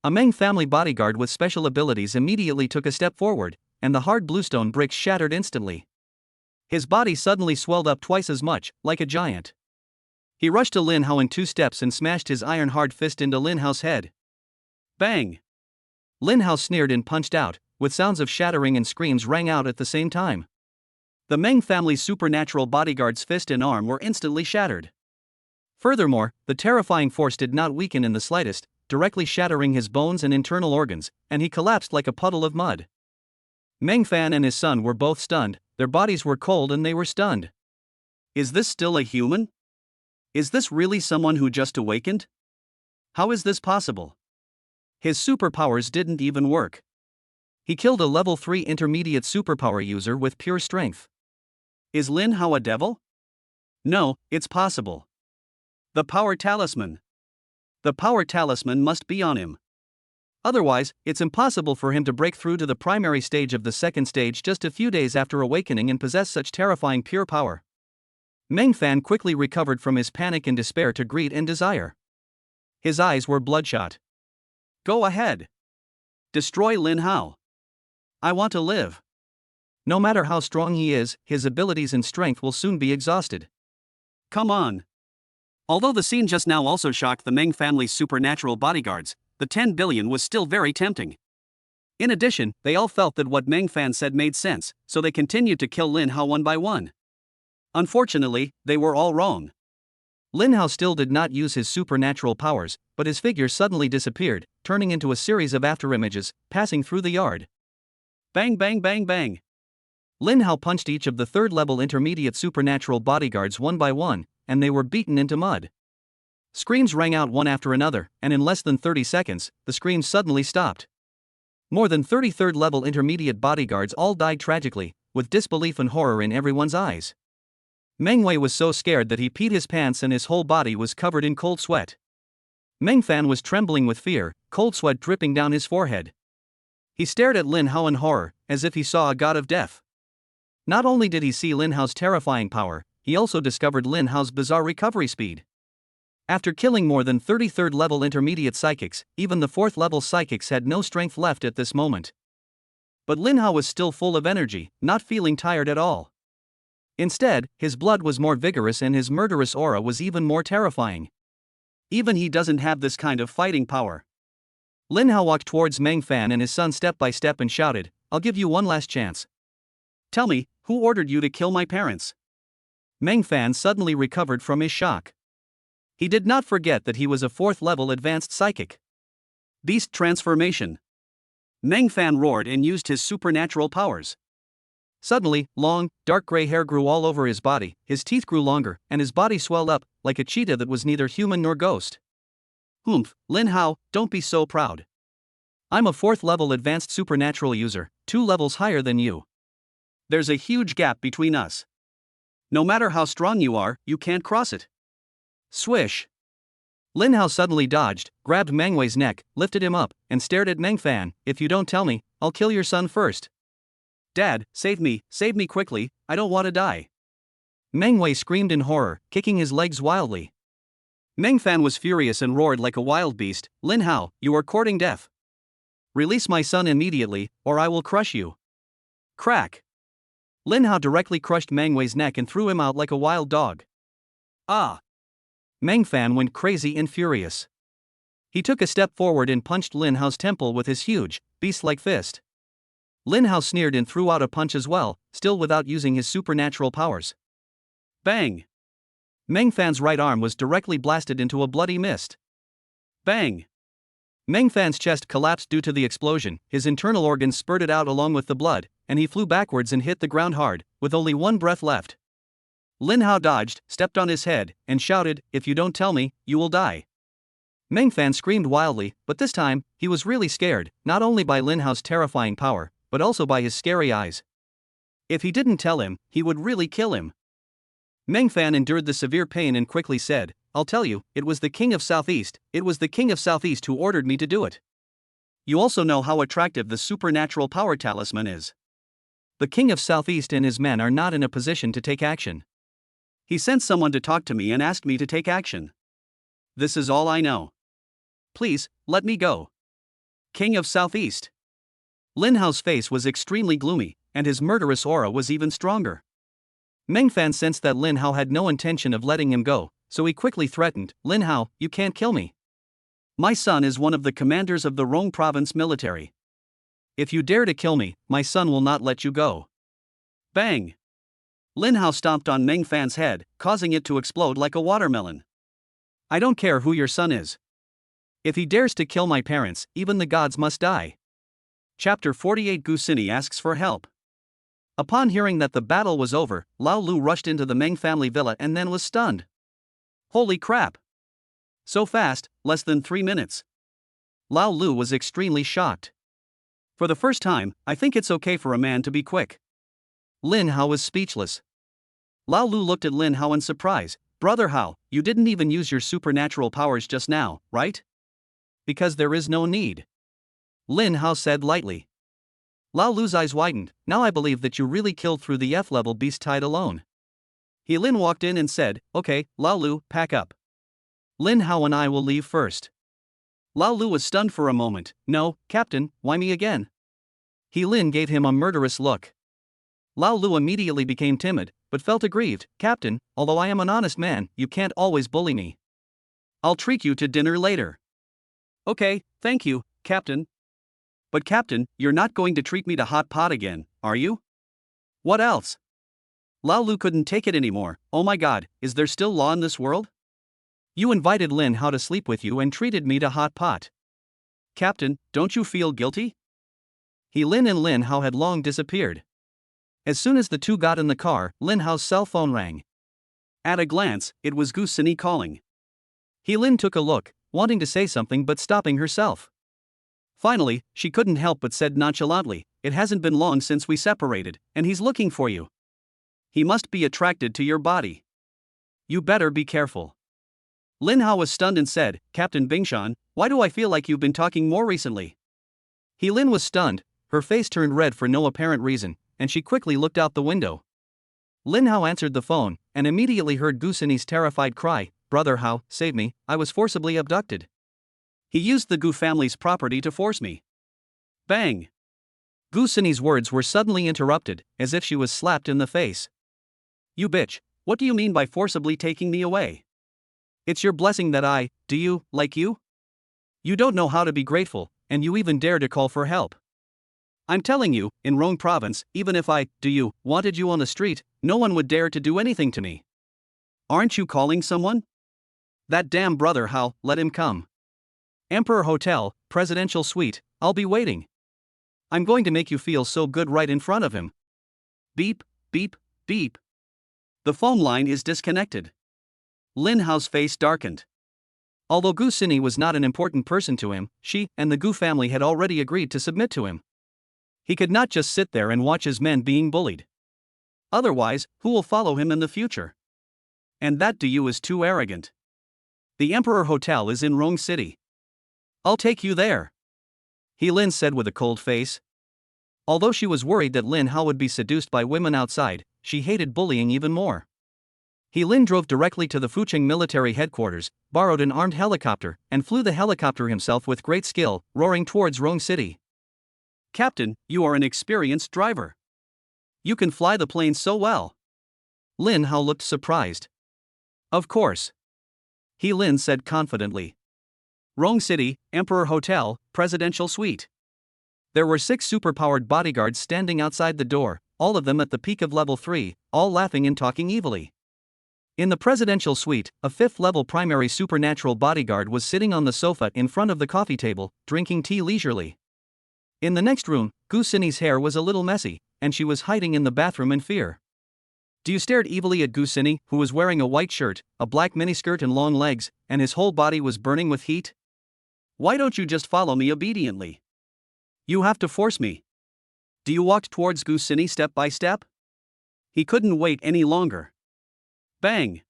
A Meng family bodyguard with special abilities immediately took a step forward, and the hard bluestone bricks shattered instantly. His body suddenly swelled up twice as much, like a giant. He rushed to Lin Hao in 2 steps and smashed his iron-hard fist into Lin Hao's head. Bang! Lin Hao sneered and punched out, with sounds of shattering and screams rang out at the same time. The Meng family's supernatural bodyguard's fist and arm were instantly shattered. Furthermore, the terrifying force did not weaken in the slightest, directly shattering his bones and internal organs, and he collapsed like a puddle of mud. Meng Fan and his son were both stunned. Their bodies were cold and they were stunned. Is this still a human? Is this really someone who just awakened? How is this possible? His superpowers didn't even work. He killed a level 3 intermediate superpower user with pure strength. Is Lin Hao a devil? No, it's possible. The power talisman. The power talisman must be on him. Otherwise, it's impossible for him to break through to the primary stage of the second stage just a few days after awakening and possess such terrifying pure power. Meng Fan quickly recovered from his panic and despair to greed and desire. His eyes were bloodshot. Go ahead. Destroy Lin Hao. I want to live. No matter how strong he is, his abilities and strength will soon be exhausted. Come on. Although the scene just now also shocked the Meng family's supernatural bodyguards, the 10 billion was still very tempting. In addition, they all felt that what Meng Fan said made sense, so they continued to kill Lin Hao one by one. Unfortunately, they were all wrong. Lin Hao still did not use his supernatural powers, but his figure suddenly disappeared, turning into a series of afterimages, passing through the yard. Bang bang bang bang. Lin Hao punched each of the third-level intermediate supernatural bodyguards one by one, and they were beaten into mud. Screams rang out one after another, and in less than 30 seconds, the screams suddenly stopped. More than 30 third-level intermediate bodyguards all died tragically, with disbelief and horror in everyone's eyes. Meng Wei was so scared that he peed his pants and his whole body was covered in cold sweat. Meng Fan was trembling with fear, cold sweat dripping down his forehead. He stared at Lin Hao in horror, as if he saw a god of death. Not only did he see Lin Hao's terrifying power, he also discovered Lin Hao's bizarre recovery speed. After killing more than 30 third-level intermediate psychics, even the 4th-level psychics had no strength left at this moment. But Lin Hao was still full of energy, not feeling tired at all. Instead, his blood was more vigorous and his murderous aura was even more terrifying. Even he doesn't have this kind of fighting power. Lin Hao walked towards Meng Fan and his son step by step and shouted, "I'll give you one last chance. Tell me, who ordered you to kill my parents?" Meng Fan suddenly recovered from his shock. He did not forget that he was a 4th-level advanced psychic. Beast transformation. Meng Fan roared and used his supernatural powers. Suddenly, long, dark gray hair grew all over his body, his teeth grew longer, and his body swelled up, like a cheetah that was neither human nor ghost. "Humph, Lin Hao, don't be so proud. I'm a 4th-level advanced supernatural user, 2 levels higher than you. There's a huge gap between us. No matter how strong you are, you can't cross it." Swish! Lin Hao suddenly dodged, grabbed Meng Wei's neck, lifted him up, and stared at Meng Fan. "If you don't tell me, I'll kill your son first. Dad, save me quickly, I don't want to die." Meng Wei screamed in horror, kicking his legs wildly. Meng Fan was furious and roared like a wild beast, "Lin Hao, you are courting death. Release my son immediately, or I will crush you." Crack! Lin Hao directly crushed Meng Wei's neck and threw him out like a wild dog. Ah! Meng Fan went crazy and furious. He took a step forward and punched Lin Hao's temple with his huge, beast-like fist. Lin Hao sneered and threw out a punch as well, still without using his supernatural powers. Bang! Meng Fan's right arm was directly blasted into a bloody mist. Bang! Meng Fan's chest collapsed due to the explosion, his internal organs spurted out along with the blood, and he flew backwards and hit the ground hard, with only one breath left. Lin Hao dodged, stepped on his head, and shouted, "If you don't tell me, you will die." Meng Fan screamed wildly, but this time, he was really scared, not only by Lin Hao's terrifying power, but also by his scary eyes. If he didn't tell him, he would really kill him. Meng Fan endured the severe pain and quickly said, "I'll tell you, it was the King of Southeast who ordered me to do it. You also know how attractive the supernatural power talisman is. The King of Southeast and his men are not in a position to take action. He sent someone to talk to me and asked me to take action. This is all I know. Please, let me go. King of Southeast." Lin Hao's face was extremely gloomy, and his murderous aura was even stronger. Meng Fan sensed that Lin Hao had no intention of letting him go, so he quickly threatened, "Lin Hao, you can't kill me. My son is one of the commanders of the Rong province military. If you dare to kill me, my son will not let you go." Bang! Lin Hao stomped on Meng Fan's head, causing it to explode like a watermelon. "I don't care who your son is. If he dares to kill my parents, even the gods must die." Chapter 48 Gusini asks for help. Upon hearing that the battle was over, Lao Lu rushed into the Meng family villa and then was stunned. Holy crap! So fast, less than 3 minutes. Lao Lu was extremely shocked. For the first time, I think it's okay for a man to be quick. Lin Hao was speechless. Lao Lu looked at Lin Hao in surprise. "Brother Hao, you didn't even use your supernatural powers just now, right?" "Because there is no need," Lin Hao said lightly. Lao Lu's eyes widened. "Now I believe that you really killed through the F-level beast tied alone." He Lin walked in and said, "Okay, Lao Lu, pack up. Lin Hao and I will leave first." Lao Lu was stunned for a moment. "No, Captain, why me again?" He Lin gave him a murderous look. Lao Lu immediately became timid, but felt aggrieved. "Captain, although I am an honest man, you can't always bully me. I'll treat you to dinner later." "Okay, thank you, Captain." "But Captain, you're not going to treat me to hot pot again, are you?" "What else?" Lao Lu couldn't take it anymore. "Oh my god, is there still law in this world? You invited Lin Hao to sleep with you and treated me to hot pot. Captain, don't you feel guilty? Lin and Lin Hao had long disappeared. As soon as the two got in the car, Lin Hao's cell phone rang. At a glance, it was Gu Sini calling. Lin took a look, wanting to say something but stopping herself. Finally, she couldn't help but said nonchalantly, "It hasn't been long since we separated, and he's looking for you. He must be attracted to your body. You better be careful." Lin Hao was stunned and said, "Captain Bingshan, why do I feel like you've been talking more recently?" Lin was stunned, her face turned red for no apparent reason, and she quickly looked out the window. Lin Hao answered the phone, and immediately heard Gu Sini's terrified cry, "Brother Hao, save me, I was forcibly abducted. He used the Gu family's property to force me." Bang! Gu Sini's words were suddenly interrupted, as if she was slapped in the face. "You bitch, what do you mean by forcibly taking me away? It's your blessing that I, do you, like you? You don't know how to be grateful, and you even dare to call for help. I'm telling you, in Rong province, even if I, do you, wanted you on the street, no one would dare to do anything to me. Aren't you calling someone? That damn brother Hao, let him come. Emperor Hotel, Presidential Suite, I'll be waiting. I'm going to make you feel so good right in front of him." Beep, beep, beep. The phone line is disconnected. Lin Hao's face darkened. Although Gu Sini was not an important person to him, she and the Gu family had already agreed to submit to him. He could not just sit there and watch his men being bullied. Otherwise, who will follow him in the future? And that to you is too arrogant. The Emperor Hotel is in Rong City. I'll take you there. Lin said with a cold face. Although she was worried that Lin Hao would be seduced by women outside, she hated bullying even more. Lin drove directly to the Fucheng military headquarters, borrowed an armed helicopter, and flew the helicopter himself with great skill, roaring towards Rong City. "Captain, you are an experienced driver. You can fly the plane so well." Lin Hao looked surprised. "Of course," Lin said confidently. Rong City, Emperor Hotel, Presidential Suite. There were 6 superpowered bodyguards standing outside the door, all of them at the peak of level 3, all laughing and talking evilly. In the presidential suite, a 5th-level primary supernatural bodyguard was sitting on the sofa in front of the coffee table, drinking tea leisurely. In the next room, Gu Sini's hair was a little messy, and she was hiding in the bathroom in fear. Du stared evilly at Gu Sini, who was wearing a white shirt, a black miniskirt and long legs, and his whole body was burning with heat. "Why don't you just follow me obediently? You have to force me." Du walked towards Gu Sini step by step. He couldn't wait any longer. Bang!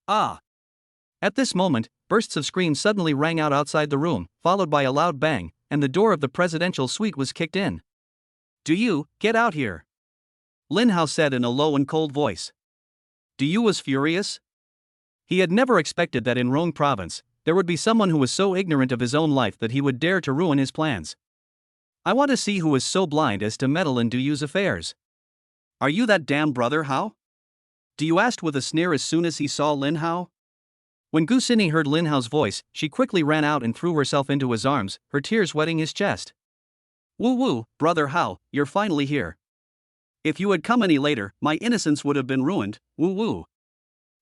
Ah! At this moment, bursts of screams suddenly rang out outside the room, followed by a loud bang, and the door of the presidential suite was kicked in. "Do you, get out here!" Lin Hao said in a low and cold voice. Du was furious. He had never expected that in Rong province, there would be someone who was so ignorant of his own life that he would dare to ruin his plans. "I want to see who is so blind as to meddle in Du's affairs. Are you that damn brother Hao?" Du asked with a sneer as soon as he saw Lin Hao. When Gu Sini heard Lin Hao's voice, she quickly ran out and threw herself into his arms, her tears wetting his chest. "Woo woo, brother Hao, you're finally here. If you had come any later, my innocence would have been ruined, woo woo."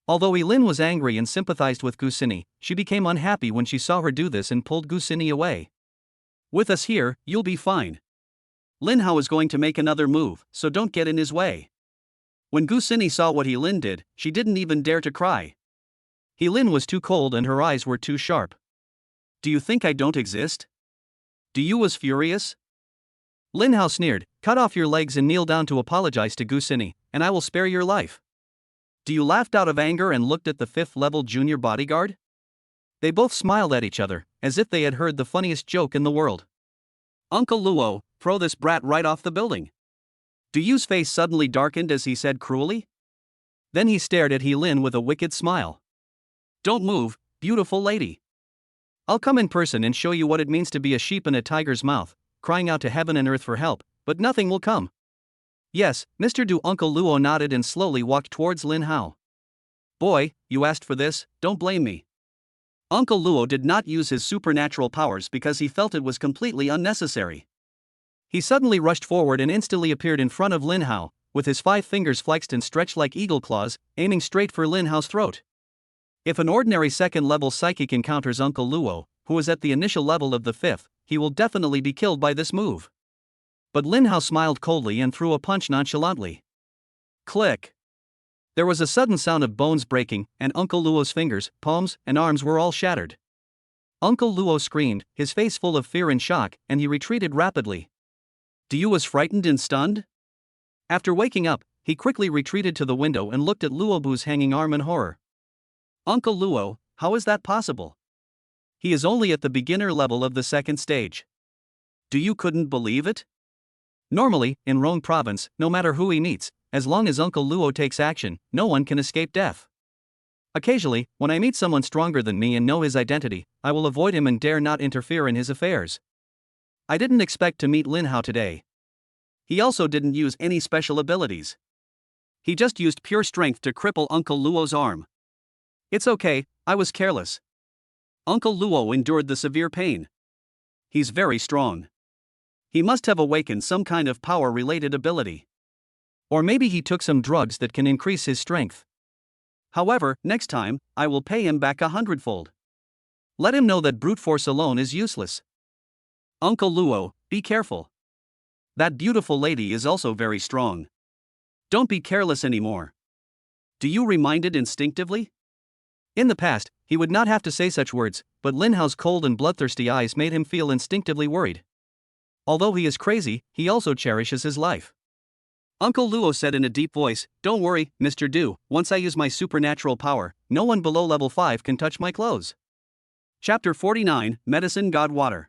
Although Lin was angry and sympathized with Gu Sini, she became unhappy when she saw her do this and pulled Gu Sini away. "With us here, you'll be fine. Lin Hao is going to make another move, so don't get in his way." When Gu Sini saw what Lin did, she didn't even dare to cry. Lin was too cold and her eyes were too sharp. "Do you think I don't exist?" Du was furious. Lin Hao sneered, "Cut off your legs and kneel down to apologize to Gu Sini, and I will spare your life." Du laughed out of anger and looked at the 5th-level junior bodyguard. They both smiled at each other, as if they had heard the funniest joke in the world. "Uncle Luo, throw this brat right off the building." Du's face suddenly darkened as he said cruelly. Then he stared at Lin with a wicked smile. "Don't move, beautiful lady. I'll come in person and show you what it means to be a sheep in a tiger's mouth, crying out to heaven and earth for help, but nothing will come." "Yes, Mr. Du." Uncle Luo nodded and slowly walked towards Lin Hao. "Boy, you asked for this, don't blame me." Uncle Luo did not use his supernatural powers because he felt it was completely unnecessary. He suddenly rushed forward and instantly appeared in front of Lin Hao, with his 5 fingers flexed and stretched like eagle claws, aiming straight for Lin Hao's throat. If an ordinary second-level psychic encounters Uncle Luo, who is at the initial level of the fifth, he will definitely be killed by this move. But Lin Hao smiled coldly and threw a punch nonchalantly. Click! There was a sudden sound of bones breaking, and Uncle Luo's fingers, palms, and arms were all shattered. Uncle Luo screamed, his face full of fear and shock, and he retreated rapidly. Du was frightened and stunned? After waking up, he quickly retreated to the window and looked at Luobu's hanging arm in horror. Uncle Luo, how is that possible? He is only at the beginner level of the second stage. You couldn't believe it? Normally, in Rhone province, no matter who he meets, as long as Uncle Luo takes action, no one can escape death. Occasionally, when I meet someone stronger than me and know his identity, I will avoid him and dare not interfere in his affairs. I didn't expect to meet Lin Hao today. He also didn't use any special abilities. He just used pure strength to cripple Uncle Luo's arm. It's okay, I was careless. Uncle Luo endured the severe pain. He's very strong. He must have awakened some kind of power-related ability. Or maybe he took some drugs that can increase his strength. However, next time, I will pay him back 100-fold. Let him know that brute force alone is useless. Uncle Luo, be careful. That beautiful lady is also very strong. Don't be careless anymore. Do you remind it instinctively? In the past, he would not have to say such words, but Lin Hao's cold and bloodthirsty eyes made him feel instinctively worried. Although he is crazy, he also cherishes his life. Uncle Luo said in a deep voice, "Don't worry, Mr. Du, once I use my supernatural power, no one below level 5 can touch my clothes." Chapter 49, Medicine God Water.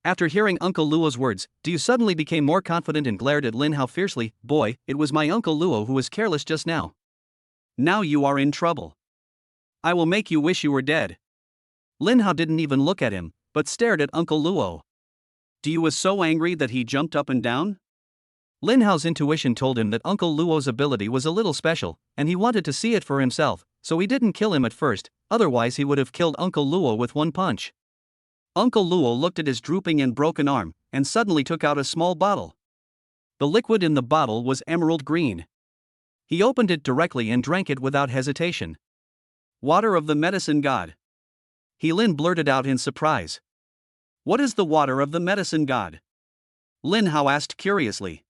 After hearing Uncle Luo's words, Du suddenly became more confident and glared at Lin Hao fiercely. "Boy, it was my Uncle Luo who was careless just now. Now you are in trouble. I will make you wish you were dead." Lin Hao didn't even look at him, but stared at Uncle Luo. Du was so angry that he jumped up and down. Lin Hao's intuition told him that Uncle Luo's ability was a little special, and he wanted to see it for himself, so he didn't kill him at first, otherwise he would have killed Uncle Luo with one punch. Uncle Luo looked at his drooping and broken arm, and suddenly took out a small bottle. The liquid in the bottle was emerald green. He opened it directly and drank it without hesitation. "Water of the medicine god." Lin blurted out in surprise. "What is the water of the medicine god?" Lin Hao asked curiously.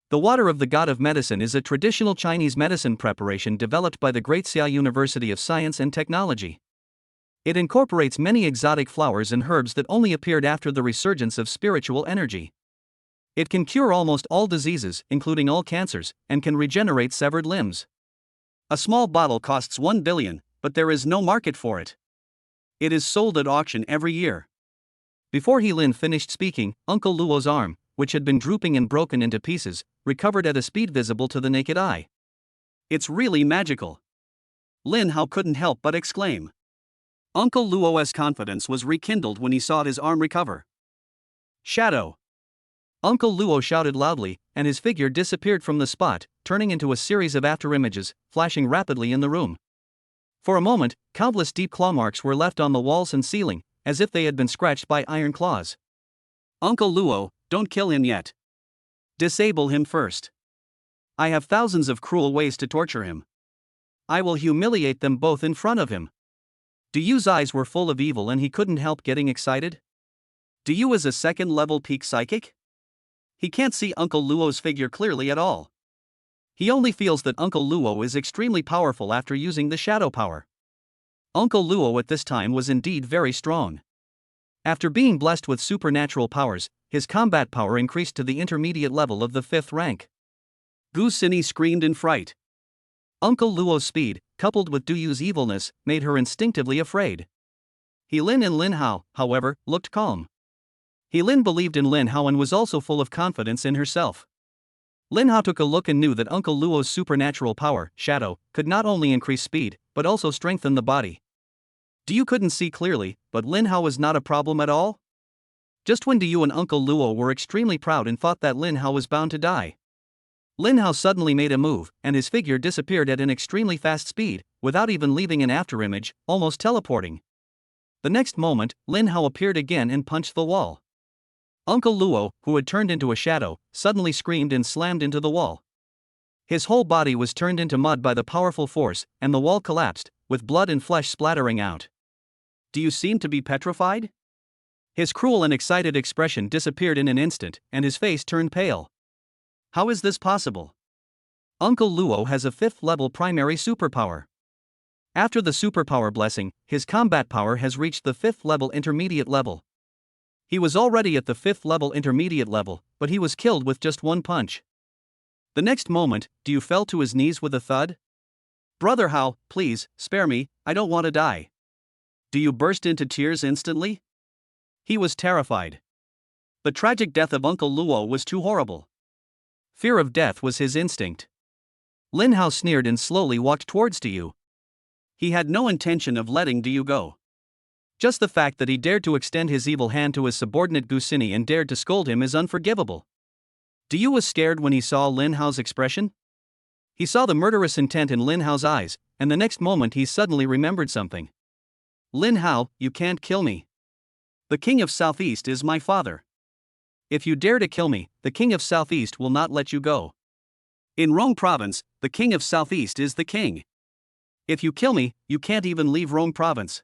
The water of the god of medicine is a traditional Chinese medicine preparation developed by the Great Xia University of Science and Technology. It incorporates many exotic flowers and herbs that only appeared after the resurgence of spiritual energy. It can cure almost all diseases, including all cancers, and can regenerate severed limbs. A small bottle costs 1 billion, but there is no market for it. It is sold at auction every year. Before Lin finished speaking, Uncle Luo's arm, which had been drooping and broken into pieces, recovered at a speed visible to the naked eye. "It's really magical." Lin Hao couldn't help but exclaim. Uncle Luo's confidence was rekindled when he saw his arm recover. "Shadow!" Uncle Luo shouted loudly, and his figure disappeared from the spot, turning into a series of afterimages, flashing rapidly in the room. For a moment, countless deep claw marks were left on the walls and ceiling, as if they had been scratched by iron claws. "Uncle Luo, don't kill him yet. Disable him first. I have thousands of cruel ways to torture him. I will humiliate them both in front of him." Du's eyes were full of evil and he couldn't help getting excited. Du is a second-level peak psychic? He can't see Uncle Luo's figure clearly at all. He only feels that Uncle Luo is extremely powerful after using the shadow power. Uncle Luo at this time was indeed very strong. After being blessed with supernatural powers, his combat power increased to the intermediate level of the 5th rank. Gu Sini screamed in fright. Uncle Luo's speed, coupled with Du's evilness, made her instinctively afraid. Lin and Lin Hao, however, looked calm. Lin believed in Lin Hao and was also full of confidence in herself. Lin Hao took a look and knew that Uncle Luo's supernatural power, Shadow, could not only increase speed, but also strengthen the body. Du couldn't see clearly, but Lin Hao was not a problem at all? Just when Du and Uncle Luo were extremely proud and thought that Lin Hao was bound to die, Lin Hao suddenly made a move, and his figure disappeared at an extremely fast speed, without even leaving an afterimage, almost teleporting. The next moment, Lin Hao appeared again and punched the wall. Uncle Luo, who had turned into a shadow, suddenly screamed and slammed into the wall. His whole body was turned into mud by the powerful force, and the wall collapsed, with blood and flesh splattering out. Do you seem to be petrified? His cruel and excited expression disappeared in an instant, and his face turned pale. How is this possible? Uncle Luo has a 5th level primary superpower. After the superpower blessing, his combat power has reached the 5th level intermediate level. He was already at the 5th level intermediate level, but he was killed with just one punch. The next moment, Du fell to his knees with a thud. Brother Hao, please, spare me, I don't want to die. Du burst into tears instantly. He was terrified. The tragic death of Uncle Luo was too horrible. Fear of death was his instinct. Lin Hao sneered and slowly walked towards Du. He had no intention of letting Du go. Just the fact that he dared to extend his evil hand to his subordinate Gu Xini and dared to scold him is unforgivable. Du was scared when he saw Lin Hao's expression. He saw the murderous intent in Lin Hao's eyes, and the next moment he suddenly remembered something. Lin Hao, you can't kill me. The King of Southeast is my father. If you dare to kill me, the King of Southeast will not let you go. In Rong Province, the King of Southeast is the king. If you kill me, you can't even leave Rong Province.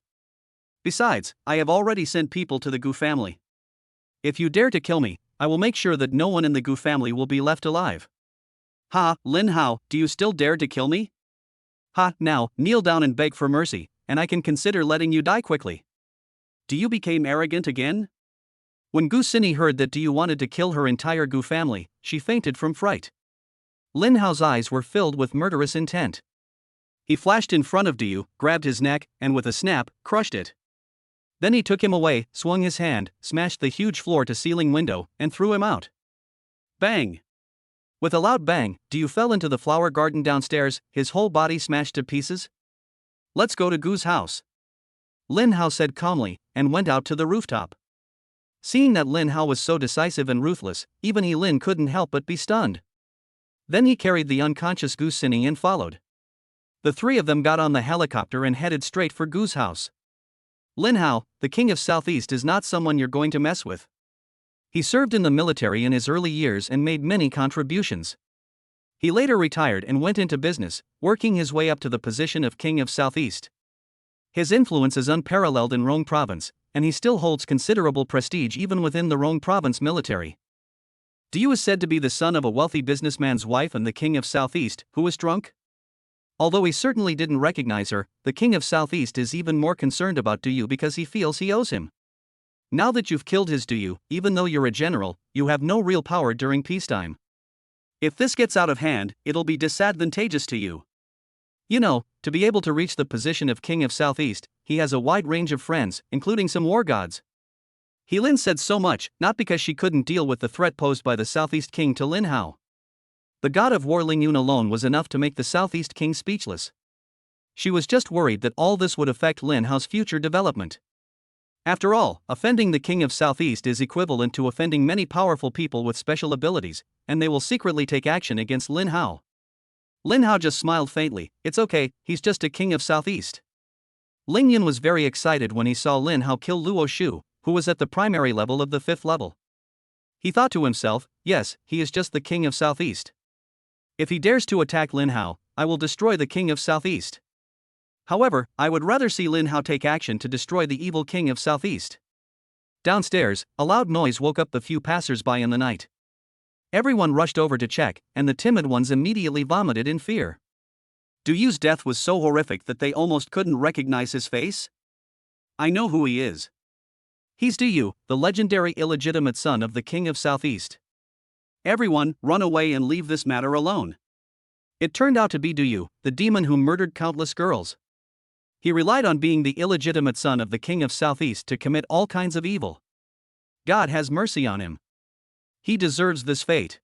Besides, I have already sent people to the Gu family. If you dare to kill me, I will make sure that no one in the Gu family will be left alive. Ha, Lin Hao, do you still dare to kill me? Ha, now, kneel down and beg for mercy, and I can consider letting you die quickly. Du became arrogant again? When Gu Xini heard that Du wanted to kill her entire Gu family, she fainted from fright. Lin Hao's eyes were filled with murderous intent. He flashed in front of Du, grabbed his neck, and with a snap, crushed it. Then he took him away, swung his hand, smashed the huge floor-to-ceiling window, and threw him out. Bang! With a loud bang, Du fell into the flower garden downstairs, his whole body smashed to pieces. Let's go to Gu's house, Lin Hao said calmly, and went out to the rooftop. Seeing that Lin Hao was so decisive and ruthless, even Lin couldn't help but be stunned. Then he carried the unconscious Gu Xini and followed. The three of them got on the helicopter and headed straight for Gu's house. Lin Hao, the King of Southeast, is not someone you're going to mess with. He served in the military in his early years and made many contributions. He later retired and went into business, working his way up to the position of King of Southeast. His influence is unparalleled in Rong Province, and he still holds considerable prestige even within the Rong Province military. Du is said to be the son of a wealthy businessman's wife and the King of Southeast, who was drunk. Although he certainly didn't recognize her, the King of Southeast is even more concerned about Du because he feels he owes him. Now that you've killed his Du, even though you're a general, you have no real power during peacetime. If this gets out of hand, it'll be disadvantageous to you. You know, to be able to reach the position of King of Southeast, he has a wide range of friends, including some war gods. Lin said so much, not because she couldn't deal with the threat posed by the Southeast King to Lin Hao. The god of war Ling Yun alone was enough to make the Southeast King speechless. She was just worried that all this would affect Lin Hao's future development. After all, offending the King of Southeast is equivalent to offending many powerful people with special abilities, and they will secretly take action against Lin Hao. Lin Hao just smiled faintly. It's okay, he's just a King of Southeast. Ling Yun was very excited when he saw Lin Hao kill Luo Shu, who was at the primary level of the 5th level. He thought to himself, yes, he is just the King of Southeast. If he dares to attack Lin Hao, I will destroy the King of Southeast. However, I would rather see Lin Hao take action to destroy the evil King of Southeast. Downstairs, a loud noise woke up the few passers-by in the night. Everyone rushed over to check, and the timid ones immediately vomited in fear. Du's death was so horrific that they almost couldn't recognize his face. I know who he is. He's Du, the legendary illegitimate son of the King of Southeast. Everyone, run away and leave this matter alone. It turned out to be Du, the demon who murdered countless girls. He relied on being the illegitimate son of the King of Southeast to commit all kinds of evil. God has mercy on him. He deserves this fate.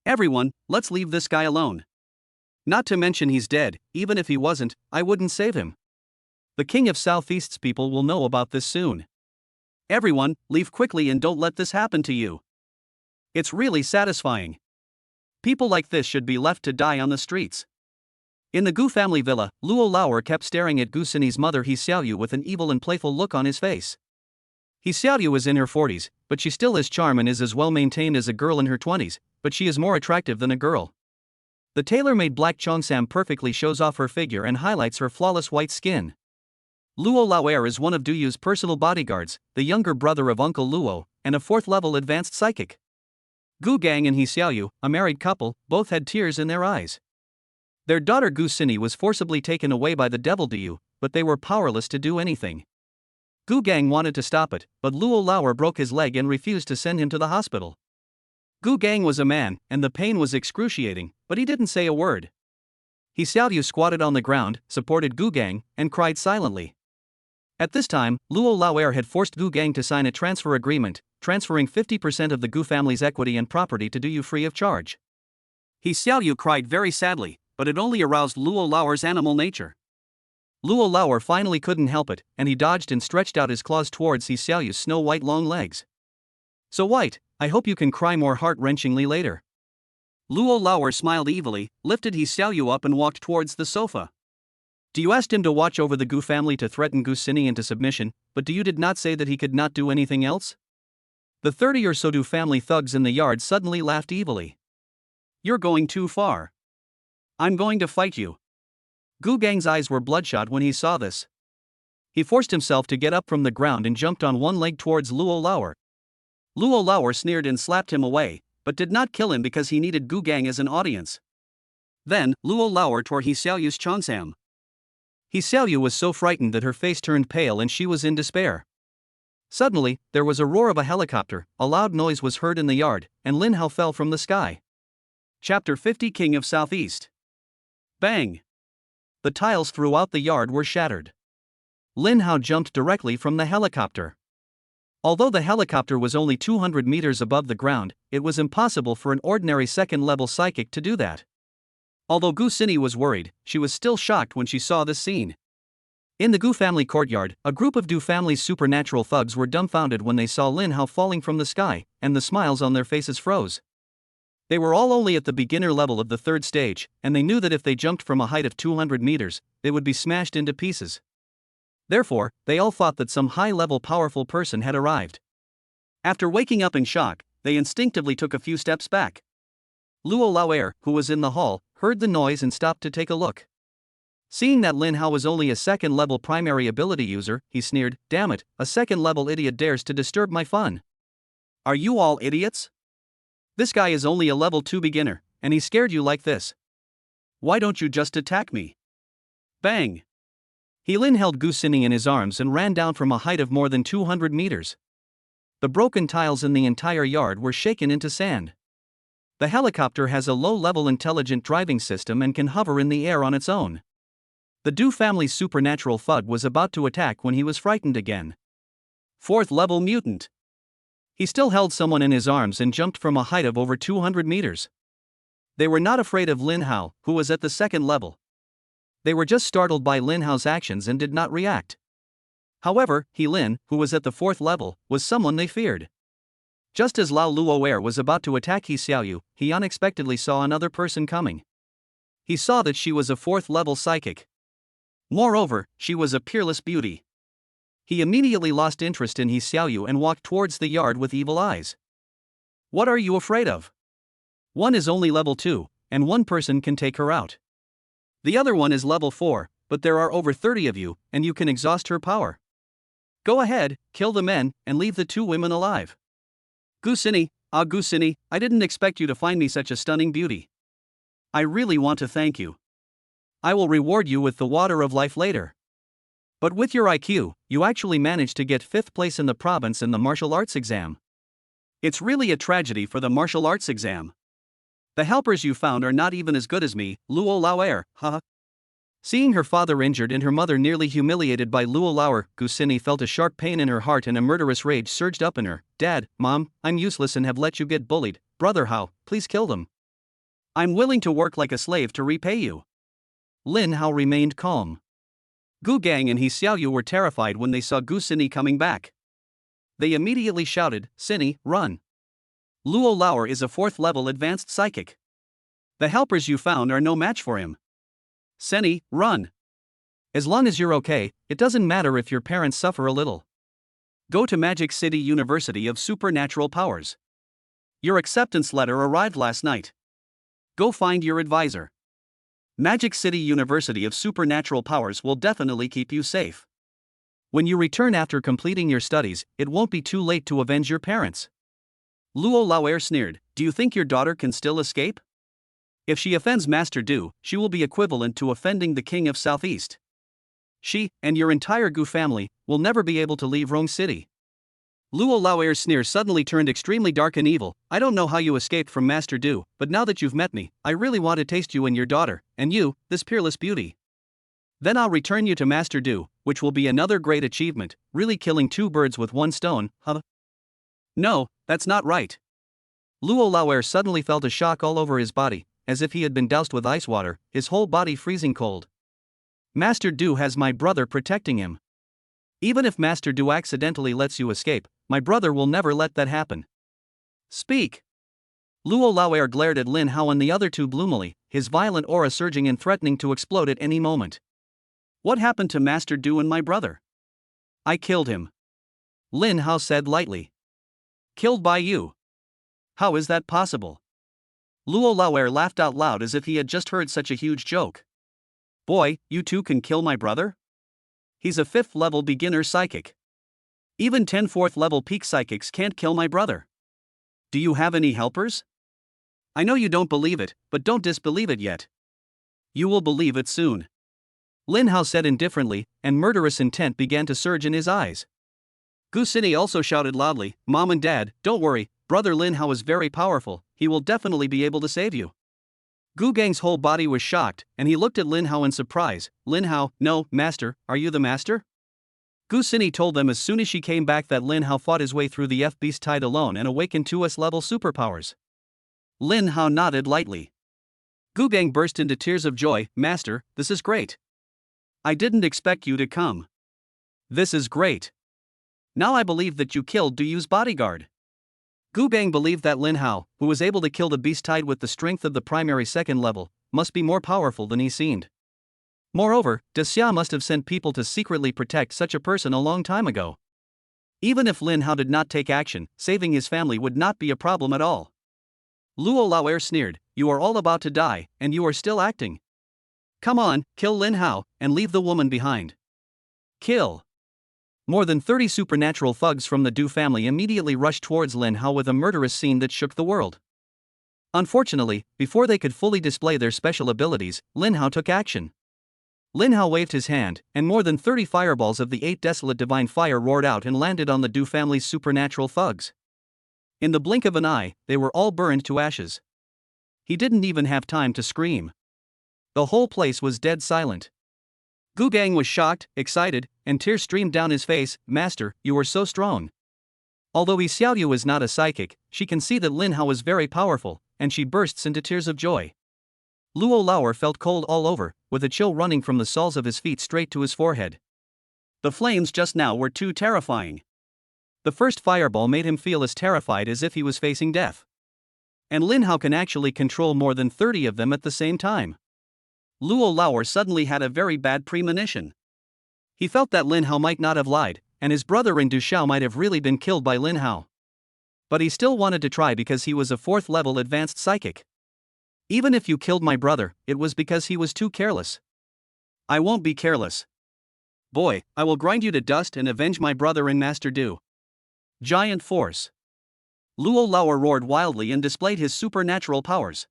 Everyone, let's leave this guy alone. Not to mention he's dead, even if he wasn't, I wouldn't save him. The King of Southeast's people will know about this soon. Everyone, leave quickly and don't let this happen to you. It's really satisfying. People like this should be left to die on the streets. In the Gu family villa, Luo Lauer kept staring at Gu Xini's mother He Xiaoyu with an evil and playful look on his face. He Xiaoyu is in her 40s, but she still has charm and is as well maintained as a girl in her 20s, but she is more attractive than a girl. The tailor-made black cheongsam perfectly shows off her figure and highlights her flawless white skin. Luo Laoer is one of Duyu's personal bodyguards, the younger brother of Uncle Luo, and a 4th-level advanced psychic. Gu Gang and He Xiaoyu, a married couple, both had tears in their eyes. Their daughter Gu Xini was forcibly taken away by the devil Duyu, but they were powerless to do anything. Gu Gang wanted to stop it, but Luo Laoer broke his leg and refused to send him to the hospital. Gu Gang was a man, and the pain was excruciating, but he didn't say a word. He Xiaoyu squatted on the ground, supported Gu Gang, and cried silently. At this time, Luo Laoer had forced Gu Gang to sign a transfer agreement, transferring 50% of the Gu family's equity and property to Duyu free of charge. He Xiaoyu cried very sadly, but it only aroused Luo Laoer's animal nature. Luo Laoer finally couldn't help it, and he dodged and stretched out his claws towards He Xiaoyu's snow-white long legs. So White, I hope you can cry more heart-wrenchingly later. Luo Laoer smiled evilly, lifted He Xiaoyu up and walked towards the sofa. Duyu asked him to watch over the Gu family to threaten Gu Xini into submission, but Duyu did not say that he could not do anything else? The 30 or so Du family thugs in the yard suddenly laughed evilly. You're going too far. I'm going to fight you. Gu Gang's eyes were bloodshot when he saw this. He forced himself to get up from the ground and jumped on one leg towards Luo Laoer. Luo Laoer sneered and slapped him away, but did not kill him because he needed Gu Gang as an audience. Then, Luo Laoer tore He Xiaoyu's cheongsam. He Xiaoyu was so frightened that her face turned pale and she was in despair. Suddenly, there was a roar of a helicopter, a loud noise was heard in the yard, and Lin Hao fell from the sky. Chapter 50 King of Southeast. Bang! The tiles throughout the yard were shattered. Lin Hao jumped directly from the helicopter. Although the helicopter was only 200 meters above the ground, it was impossible for an ordinary second-level psychic to do that. Although Gu Xini was worried, she was still shocked when she saw this scene. In the Gu family courtyard, a group of Du family's supernatural thugs were dumbfounded when they saw Lin Hao falling from the sky, and the smiles on their faces froze. They were all only at the beginner level of the 3rd stage, and they knew that if they jumped from a height of 200 meters, they would be smashed into pieces. Therefore, they all thought that some high-level powerful person had arrived. After waking up in shock, they instinctively took a few steps back. Luo Laoer, who was in the hall, heard the noise and stopped to take a look. Seeing that Lin Hao was only a second-level primary ability user, he sneered, "Damn it, a second-level idiot dares to disturb my fun. Are you all idiots? This guy is only a level 2 beginner, and he scared you like this. Why don't you just attack me?" Bang! He Lin held Gu Xini in his arms and ran down from a height of more than 200 meters. The broken tiles in the entire yard were shaken into sand. The helicopter has a low-level intelligent driving system and can hover in the air on its own. The Du family's supernatural thug was about to attack when he was frightened again. 4th-level mutant. He still held someone in his arms and jumped from a height of over 200 meters. They were not afraid of Lin Hao, who was at the 2nd level. They were just startled by Lin Hao's actions and did not react. However, He Lin, who was at the 4th level, was someone they feared. Just as Lao Luoer was about to attack He Xiaoyu, he unexpectedly saw another person coming. He saw that she was a 4th-level psychic. Moreover, she was a peerless beauty. He immediately lost interest in He Xiaoyu and walked towards the yard with evil eyes. What are you afraid of? One is only level 2, and one person can take her out. The other one is level 4, but there are over 30 of you, and you can exhaust her power. Go ahead, kill the men, and leave the 2 women alive. Gu Xini, Gu Xini, I didn't expect you to find me such a stunning beauty. I really want to thank you. I will reward you with the water of life later. But with your IQ, you actually managed to get 5th place in the province in the martial arts exam. It's really a tragedy for the martial arts exam. The helpers you found are not even as good as me, Luo Laoer, haha. Seeing her father injured and her mother nearly humiliated by Luo Laoer, Gu Xini felt a sharp pain in her heart and a murderous rage surged up in her. Dad, Mom, I'm useless and have let you get bullied. Brother Hao, please kill them. I'm willing to work like a slave to repay you. Lin Hao remained calm. Gu Gang and He Xiaoyu were terrified when they saw Gu Xini coming back. They immediately shouted, "Xini, run! Luo Laoer is a 4th-level advanced psychic. The helpers you found are no match for him. Xini, run! As long as you're okay, it doesn't matter if your parents suffer a little. Go to Magic City University of Supernatural Powers. Your acceptance letter arrived last night. Go find your advisor. Magic City University of Supernatural Powers will definitely keep you safe. When you return after completing your studies, it won't be too late to avenge your parents. Luo Lauer sneered, do you think your daughter can still escape? If she offends Master Du, she will be equivalent to offending the King of Southeast. She, and your entire Gu family, will never be able to leave Rong City. Luo Lauer's sneer suddenly turned extremely dark and evil. I don't know how you escaped from Master Du, but now that you've met me, I really want to taste you and your daughter, and you, this peerless beauty. Then I'll return you to Master Du, which will be another great achievement, really killing two birds with one stone, huh? No, that's not right. Luo Lauer suddenly felt a shock all over his body, as if he had been doused with ice water, his whole body freezing cold. Master Du has my brother protecting him. Even if Master Du accidentally lets you escape, my brother will never let that happen. Speak. Luo Lauer glared at Lin Hao and the other two gloomily, his violent aura surging and threatening to explode at any moment. What happened to Master Du and my brother? I killed him. Lin Hao said lightly. Killed by you? How is that possible? Luo Lauer laughed out loud as if he had just heard such a huge joke. Boy, you two can kill my brother? He's a 5th level beginner psychic. Even 10 4th level peak psychics can't kill my brother. Do you have any helpers? I know you don't believe it, but don't disbelieve it yet. You will believe it soon. Lin Hao said indifferently, and murderous intent began to surge in his eyes. Gu City also shouted loudly, Mom and Dad, don't worry, brother Lin Hao is very powerful, he will definitely be able to save you. Gu Gang's whole body was shocked, and he looked at Lin Hao in surprise. Lin Hao, no, master, are you the master? Gu City told them as soon as she came back that Lin Hao fought his way through the F-Beast tide alone and awakened 2S level superpowers. Lin Hao nodded lightly. Gu Gang burst into tears of joy, Master, this is great. I didn't expect you to come. This is great. Now I believe that you killed Duyu's bodyguard. Gu Gang believed that Lin Hao, who was able to kill the beast tide with the strength of the primary 2nd level, must be more powerful than he seemed. Moreover, Desia must have sent people to secretly protect such a person a long time ago. Even if Lin Hao did not take action, saving his family would not be a problem at all. Luo Lauer sneered, you are all about to die, and you are still acting. Come on, kill Lin Hao, and leave the woman behind. Kill. More than 30 supernatural thugs from the Du family immediately rushed towards Lin Hao with a murderous scene that shook the world. Unfortunately, before they could fully display their special abilities, Lin Hao took action. Lin Hao waved his hand, and more than 30 fireballs of the 8 Desolate Divine Fire roared out and landed on the Du family's supernatural thugs. In the blink of an eye, they were all burned to ashes. He didn't even have time to scream. The whole place was dead silent. Gu Gang was shocked, excited, and tears streamed down his face. Master, you are so strong. Although Yi Xiaoyu is not a psychic, she can see that Lin Hao is very powerful, and she bursts into tears of joy. Luo Lauer felt cold all over, with a chill running from the soles of his feet straight to his forehead. The flames just now were too terrifying. The first fireball made him feel as terrified as if he was facing death. And Lin Hao can actually control more than 30 of them at the same time. Luo Lauer suddenly had a very bad premonition. He felt that Lin Hao might not have lied, and his brother in Dushao might have really been killed by Lin Hao. But he still wanted to try because he was a 4th level advanced psychic. Even if you killed my brother, it was because he was too careless. I won't be careless. Boy, I will grind you to dust and avenge my brother and Master Du. Giant force. Luo Lauer roared wildly and displayed his supernatural powers.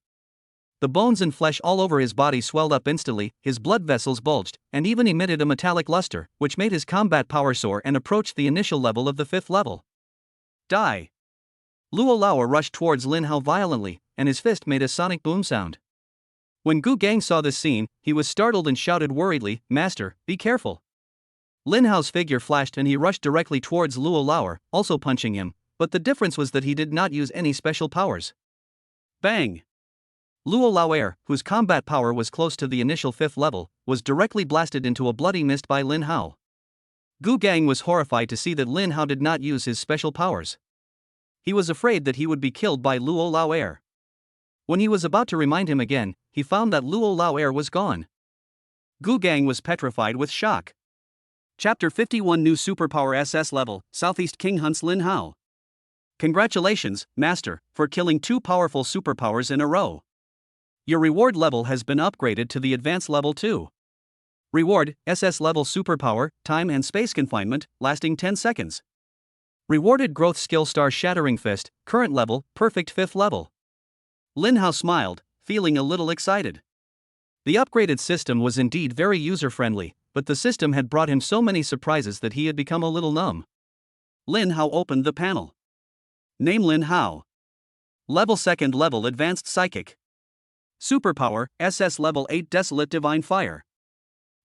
The bones and flesh all over his body swelled up instantly, his blood vessels bulged, and even emitted a metallic luster, which made his combat power soar and approached the initial level of the 5th level. Die! Luo Lauer rushed towards Lin Hao violently, and his fist made a sonic boom sound. When Gu Gang saw this scene, he was startled and shouted worriedly, Master, be careful. Lin Hao's figure flashed and he rushed directly towards Luo Lauer, also punching him, but the difference was that he did not use any special powers. Bang! Luo Lauer, whose combat power was close to the initial 5th level, was directly blasted into a bloody mist by Lin Hao. Gu Gang was horrified to see that Lin Hao did not use his special powers. He was afraid that he would be killed by Luo Lauer. When he was about to remind him again, he found that Luo Lauer was gone. Gu Gang was petrified with shock. Chapter 51 New Superpower SS Level, Southeast King hunts Lin Hao. Congratulations, Master, for killing 2 powerful superpowers in a row. Your reward level has been upgraded to the advanced level 2. Reward, SS level superpower, time and space confinement, lasting 10 seconds. Rewarded growth skill star shattering fist, current level, perfect 5th level. Lin Hao smiled, feeling a little excited. The upgraded system was indeed very user-friendly, but the system had brought him so many surprises that he had become a little numb. Lin Hao opened the panel. Name Lin Hao. Level 2nd level advanced psychic. Superpower, SS level 8 Desolate Divine Fire.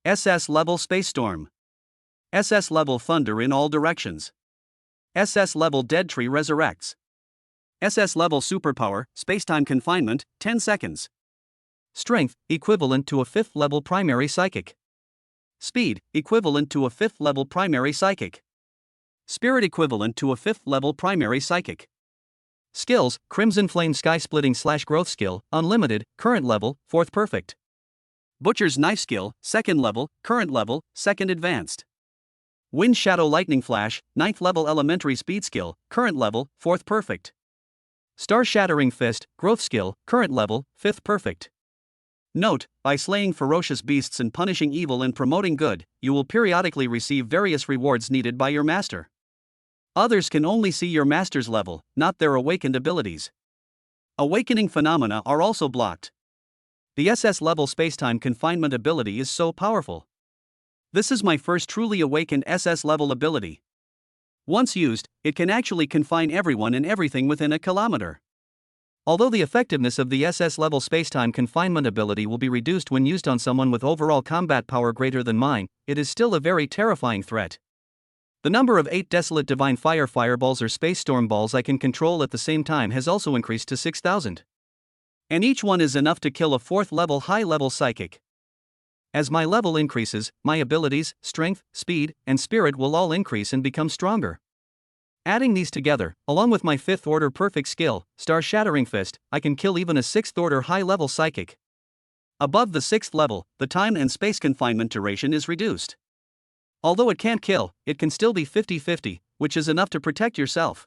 SS level Space Storm. SS level Thunder in all directions. SS level Dead Tree resurrects. SS level Superpower, Spacetime Confinement, 10 seconds. Strength, equivalent to a 5th level primary psychic. Speed, equivalent to a 5th level primary psychic. Spirit, equivalent to a 5th level primary psychic. Skills, Crimson Flame Sky Splitting / Growth Skill, Unlimited, current level, 4th perfect. Butcher's Knife Skill, 2nd level, current level, 2nd advanced. Wind Shadow Lightning Flash, 9th level elementary speed skill, current level, 4th perfect. Star Shattering Fist, growth skill, current level, 5th perfect. Note, by slaying ferocious beasts and punishing evil and promoting good, you will periodically receive various rewards needed by your master. Others can only see your master's level, not their awakened abilities. Awakening phenomena are also blocked. The SS level spacetime confinement ability is so powerful. This is my first truly awakened SS level ability. Once used, it can actually confine everyone and everything within a kilometer. Although the effectiveness of the SS level spacetime confinement ability will be reduced when used on someone with overall combat power greater than mine, it is still a very terrifying threat. The number of 8 Desolate Divine Fire fireballs or Space Storm balls I can control at the same time has also increased to 6,000. And each one is enough to kill a 4th level high level psychic. As my level increases, my abilities, strength, speed, and spirit will all increase and become stronger. Adding these together, along with my 5th order perfect skill, Star Shattering Fist, I can kill even a 6th order high level psychic. Above the 6th level, the time and space confinement duration is reduced. Although it can't kill, it can still be 50-50, which is enough to protect yourself.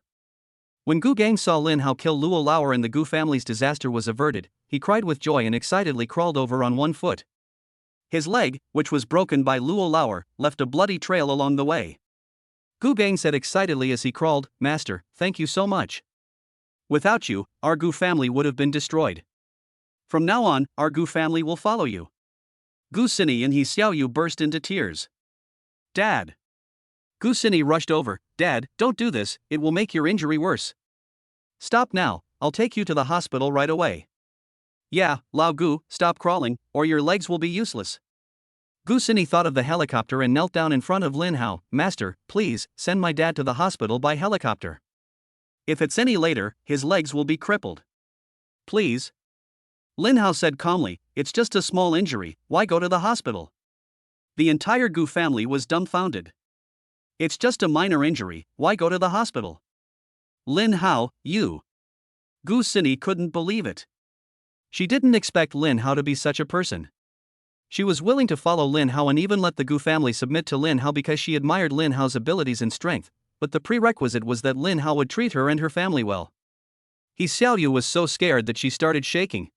When Gu Gang saw Lin Hao kill Luo Lauer and the Gu family's disaster was averted, he cried with joy and excitedly crawled over on one foot. His leg, which was broken by Luo Lauer, left a bloody trail along the way. Gu Gang said excitedly as he crawled, "Master, thank you so much. Without you, our Gu family would have been destroyed. From now on, our Gu family will follow you." Gu Sini and He Xiaoyu burst into tears. "Dad!" Gu Sini rushed over. "Dad, don't do this, it will make your injury worse." "Stop now, I'll take you to the hospital right away." "Yeah, Lao Gu, stop crawling, or your legs will be useless." Gu Sini thought of the helicopter and knelt down in front of Lin Hao. "Master, please, send my dad to the hospital by helicopter. If it's any later, his legs will be crippled. Please." Lin Hao said calmly, "It's just a small injury, why go to the hospital?" The entire Gu family was dumbfounded. "It's just a minor injury, why go to the hospital?" "Lin Hao, you." Gu Sini couldn't believe it. She didn't expect Lin Hao to be such a person. She was willing to follow Lin Hao and even let the Gu family submit to Lin Hao because she admired Lin Hao's abilities and strength, but the prerequisite was that Lin Hao would treat her and her family well. He Xiaoyu was so scared that she started shaking.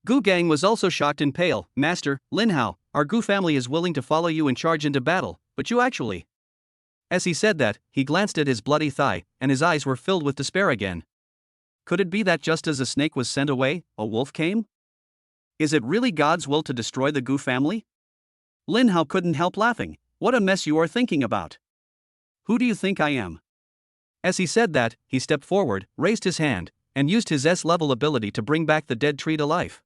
Gu Gang was also shocked and pale. "Master, Lin Hao, our Gu family is willing to follow you and charge into battle, but you actually..." As he said that, he glanced at his bloody thigh, and his eyes were filled with despair again. Could it be that just as a snake was sent away, a wolf came? Is it really God's will to destroy the Gu family? Lin Hao couldn't help laughing. "What a mess you are thinking about. Who do you think I am?" As he said that, he stepped forward, raised his hand, and used his S-level ability to bring back the dead tree to life.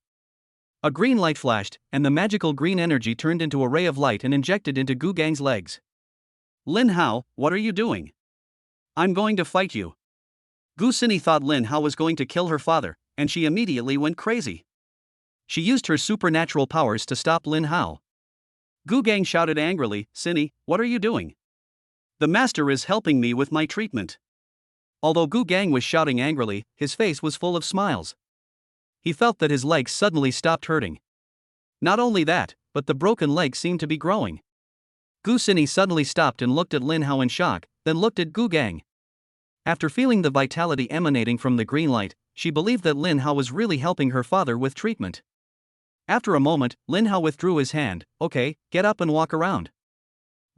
A green light flashed, and the magical green energy turned into a ray of light and injected into Gu Gang's legs. "Lin Hao, what are you doing? I'm going to fight you." Gu Sini thought Lin Hao was going to kill her father, and she immediately went crazy. She used her supernatural powers to stop Lin Hao. Gu Gang shouted angrily, "Sini, what are you doing? The master is helping me with my treatment." Although Gu Gang was shouting angrily, his face was full of smiles. He felt that his legs suddenly stopped hurting. Not only that, but the broken leg seemed to be growing. Gu Sini suddenly stopped and looked at Lin Hao in shock, then looked at Gu Gang. After feeling the vitality emanating from the green light, she believed that Lin Hao was really helping her father with treatment. After a moment, Lin Hao withdrew his hand. Okay, get up and walk around.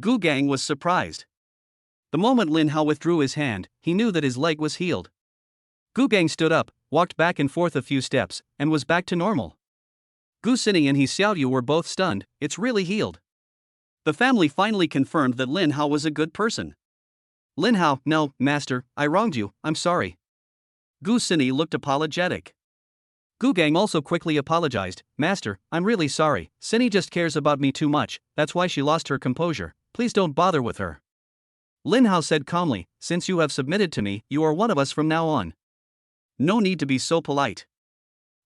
Gu Gang was surprised. The moment Lin Hao withdrew his hand, he knew that his leg was healed. Gu Gang stood up, walked back and forth a few steps, and was back to normal. Gu Xini and He Xiaoyu were both stunned. It's really healed. The family finally confirmed that Lin Hao was a good person. Lin Hao, no, master, I wronged you, I'm sorry. Gu Xini looked apologetic. Gu Gang also quickly apologized. Master, I'm really sorry, Xini just cares about me too much, that's why she lost her composure, please don't bother with her. Lin Hao said calmly, since you have submitted to me, you are one of us from now on. No need to be so polite.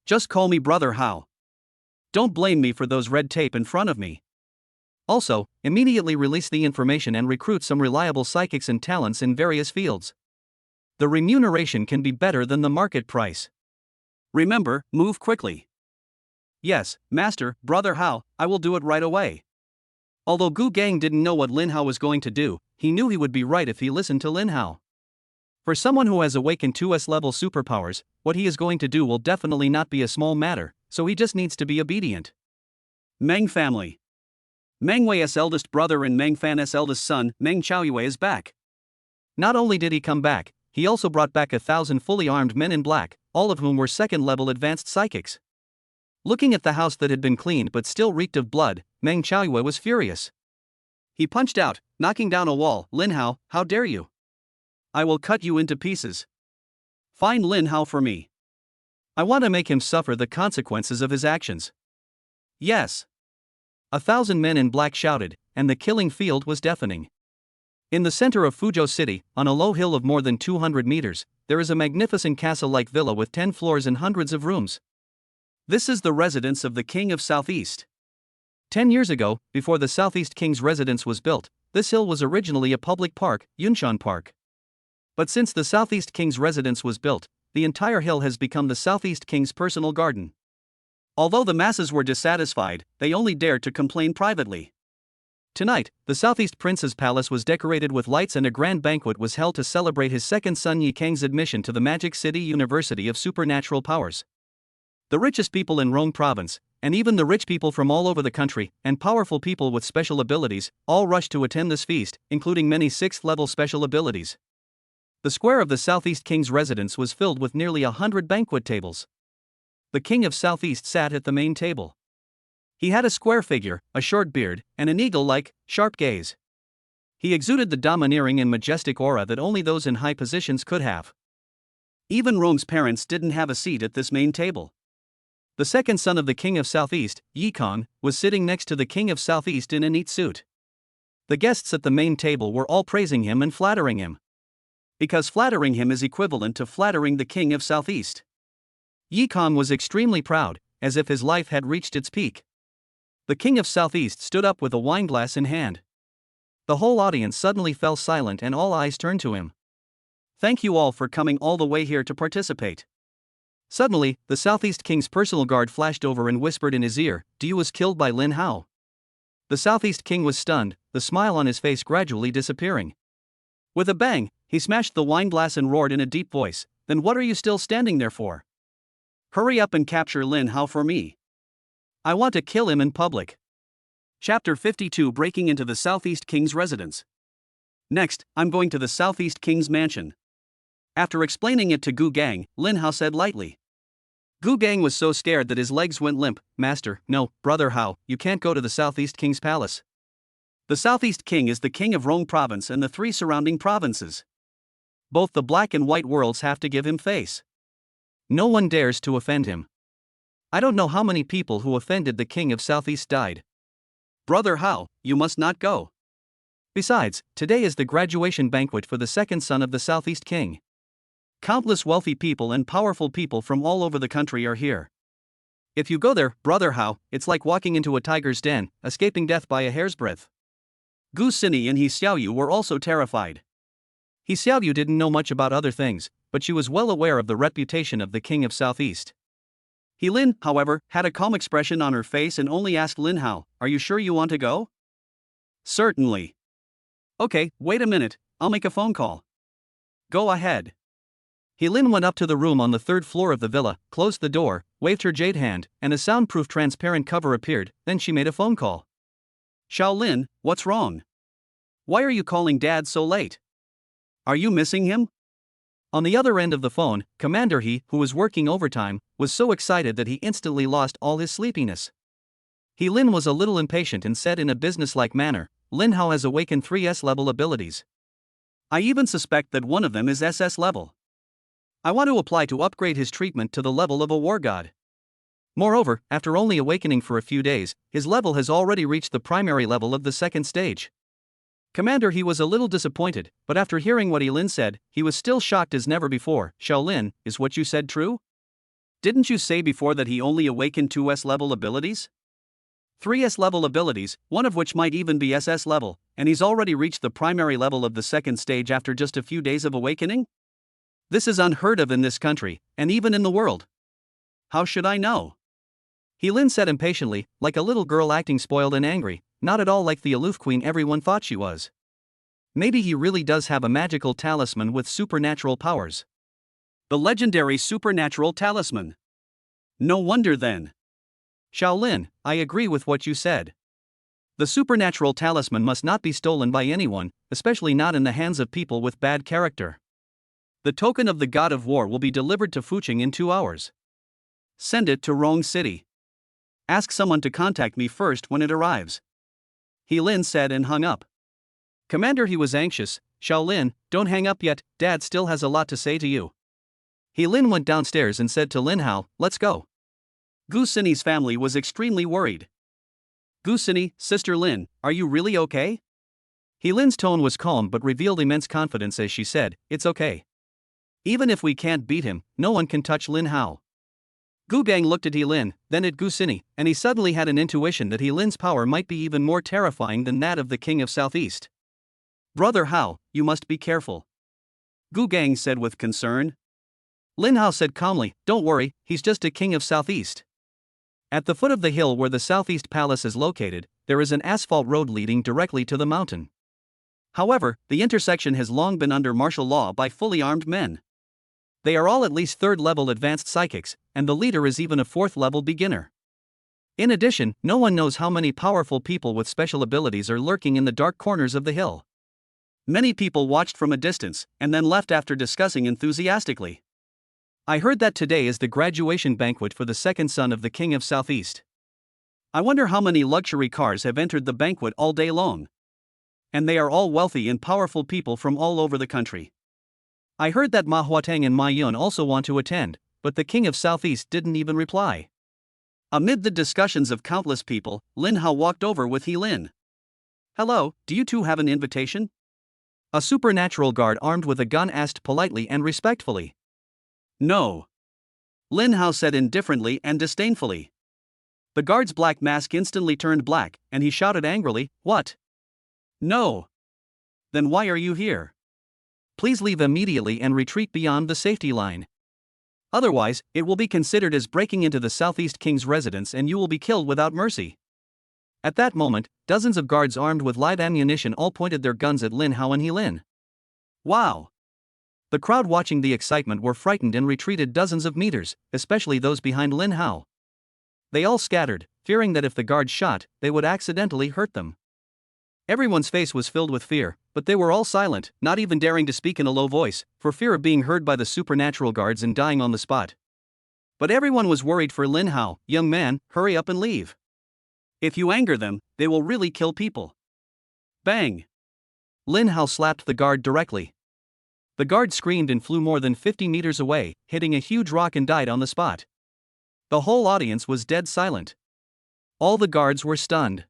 Just call me Brother Hao. Don't blame me for those red tape in front of me. Also, immediately release the information and recruit some reliable psychics and talents in various fields. The remuneration can be better than the market price. Remember, move quickly. Yes, Master, Brother Hao, I will do it right away. Although Gu Gang didn't know what Lin Hao was going to do, he knew he would be right if he listened to Lin Hao. For someone who has awakened 2S level superpowers, what he is going to do will definitely not be a small matter, so he just needs to be obedient. Meng family. Meng Wei's eldest brother and Meng Fan's eldest son, Meng Chaoyue, is back. Not only did he come back, he also brought back 1,000 fully armed men in black, all of whom were second-level advanced psychics. Looking at the house that had been cleaned but still reeked of blood, Meng Chaoyue was furious. He punched out, knocking down a wall. Lin Hao, how dare you? I will cut you into pieces. Find Lin Hao for me. I want to make him suffer the consequences of his actions. Yes. 1,000 men in black shouted, and the killing field was deafening. In the center of Fuzhou City, on a low hill of more than 200 meters, there is a magnificent castle-like villa with 10 floors and hundreds of rooms. This is the residence of the King of Southeast. 10 years ago, before the Southeast King's residence was built, this hill was originally a public park, Yunshan Park. But since the Southeast King's residence was built, the entire hill has become the Southeast King's personal garden. Although the masses were dissatisfied, they only dared to complain privately. Tonight, the Southeast Prince's palace was decorated with lights and a grand banquet was held to celebrate his second son Yi Kang's admission to the Magic City University of Supernatural Powers. The richest people in Rome province, and even the rich people from all over the country, and powerful people with special abilities, all rushed to attend this feast, including many 6th-level special abilities. The square of the Southeast King's residence was filled with nearly 100 banquet tables. The King of Southeast sat at the main table. He had a square figure, a short beard, and an eagle-like, sharp gaze. He exuded the domineering and majestic aura that only those in high positions could have. Even Rome's parents didn't have a seat at this main table. The second son of the King of Southeast, Yi Kang, was sitting next to the King of Southeast in a neat suit. The guests at the main table were all praising him and flattering him. Because flattering him is equivalent to flattering the King of Southeast. Yi Kang was extremely proud, as if his life had reached its peak. The King of Southeast stood up with a wineglass in hand. The whole audience suddenly fell silent and all eyes turned to him. Thank you all for coming all the way here to participate. Suddenly, the Southeast King's personal guard flashed over and whispered in his ear, "You was killed by Lin Hao." The Southeast King was stunned, the smile on his face gradually disappearing. With a bang, he smashed the wineglass and roared in a deep voice, "Then what are you still standing there for? Hurry up and capture Lin Hao for me. I want to kill him in public." Chapter 52 Breaking into the Southeast King's residence. Next, I'm going to the Southeast King's mansion. After explaining it to Gu Gang, Lin Hao said lightly. Gu Gang was so scared that his legs went limp. Master, no, Brother Hao, you can't go to the Southeast King's palace. The Southeast King is the king of Rong province and the 3 surrounding provinces. Both the black and white worlds have to give him face. No one dares to offend him. I don't know how many people who offended the King of Southeast died. Brother Hao, you must not go. Besides, today is the graduation banquet for the second son of the Southeast King. Countless wealthy people and powerful people from all over the country are here. If you go there, Brother Hao, it's like walking into a tiger's den, escaping death by a hair's breadth. Gu Xini and He Xiaoyu were also terrified. He Xiaoyu didn't know much about other things, but she was well aware of the reputation of the King of Southeast. He Lin, however, had a calm expression on her face and only asked Lin Hao, "Are you sure you want to go?" "Certainly." "Okay, wait a minute, I'll make a phone call." "Go ahead." Lin went up to the room on the third floor of the villa, closed the door, waved her jade hand, and a soundproof transparent cover appeared. Then she made a phone call. Lin, what's wrong? Why are you calling Dad so late? Are you missing him? On the other end of the phone, Commander He, who was working overtime, was so excited that he instantly lost all his sleepiness. Lin was a little impatient and said in a businesslike manner, Lin Hao has awakened 3 S-level abilities. I even suspect that one of them is SS level. I want to apply to upgrade his treatment to the level of a war god. Moreover, after only awakening for a few days, his level has already reached the primary level of the second stage. Commander He was a little disappointed, but after hearing what Lin said, he was still shocked as never before. Lin, is what you said true? Didn't you say before that he only awakened 2 S-level abilities? 3 S-level abilities, one of which might even be SS level, and he's already reached the primary level of the second stage after just a few days of awakening? This is unheard of in this country, and even in the world. How should I know? Lin said impatiently, like a little girl acting spoiled and angry, not at all like the aloof queen everyone thought she was. Maybe he really does have a magical talisman with supernatural powers. The legendary supernatural talisman. No wonder then. Lin, I agree with what you said. The supernatural talisman must not be stolen by anyone, especially not in the hands of people with bad character. The token of the god of war will be delivered to Fuching in 2 hours. Send it to Rong City. Ask someone to contact me first when it arrives. Lin said and hung up. Commander He was anxious. Lin, don't hang up yet, Dad still has a lot to say to you. Lin went downstairs and said to Lin Hao, let's go. Gu Sini's family was extremely worried. Gu Sini, Sister Lin, are you really okay? Lin's tone was calm but revealed immense confidence as she said, it's okay. Even if we can't beat him, no one can touch Lin Hao. Gu Gang looked at Lin, then at Gu Sini, and he suddenly had an intuition that Lin's power might be even more terrifying than that of the King of Southeast. Brother Hao, you must be careful. Gu Gang said with concern. Lin Hao said calmly, don't worry, he's just a King of Southeast. At the foot of the hill where the Southeast Palace is located, there is an asphalt road leading directly to the mountain. However, the intersection has long been under martial law by fully armed men. They are all at least 3rd-level advanced psychics, and the leader is even a 4th-level beginner. In addition, no one knows how many powerful people with special abilities are lurking in the dark corners of the hill. Many people watched from a distance, and then left after discussing enthusiastically. I heard that today is the graduation banquet for the second son of the King of Southeast. I wonder how many luxury cars have entered the banquet all day long. And they are all wealthy and powerful people from all over the country. I heard that Ma Huatang and Ma Yun also want to attend, but the King of Southeast didn't even reply. Amid the discussions of countless people, Lin Hao walked over with Lin. Hello, do you two have an invitation? A supernatural guard armed with a gun asked politely and respectfully. No. Lin Hao said indifferently and disdainfully. The guard's black mask instantly turned black, and he shouted angrily, What? No. Then why are you here? Please leave immediately and retreat beyond the safety line. Otherwise, it will be considered as breaking into the Southeast King's residence and you will be killed without mercy. At that moment, dozens of guards armed with light ammunition all pointed their guns at Lin Hao and Lin. Wow! The crowd watching the excitement were frightened and retreated dozens of meters, especially those behind Lin Hao. They all scattered, fearing that if the guards shot, they would accidentally hurt them. Everyone's face was filled with fear, but they were all silent, not even daring to speak in a low voice, for fear of being heard by the supernatural guards and dying on the spot. But everyone was worried for Lin Hao. Young man, hurry up and leave. If you anger them, they will really kill people. Bang! Lin Hao slapped the guard directly. The guard screamed and flew more than 50 meters away, hitting a huge rock and died on the spot. The whole audience was dead silent. All the guards were stunned.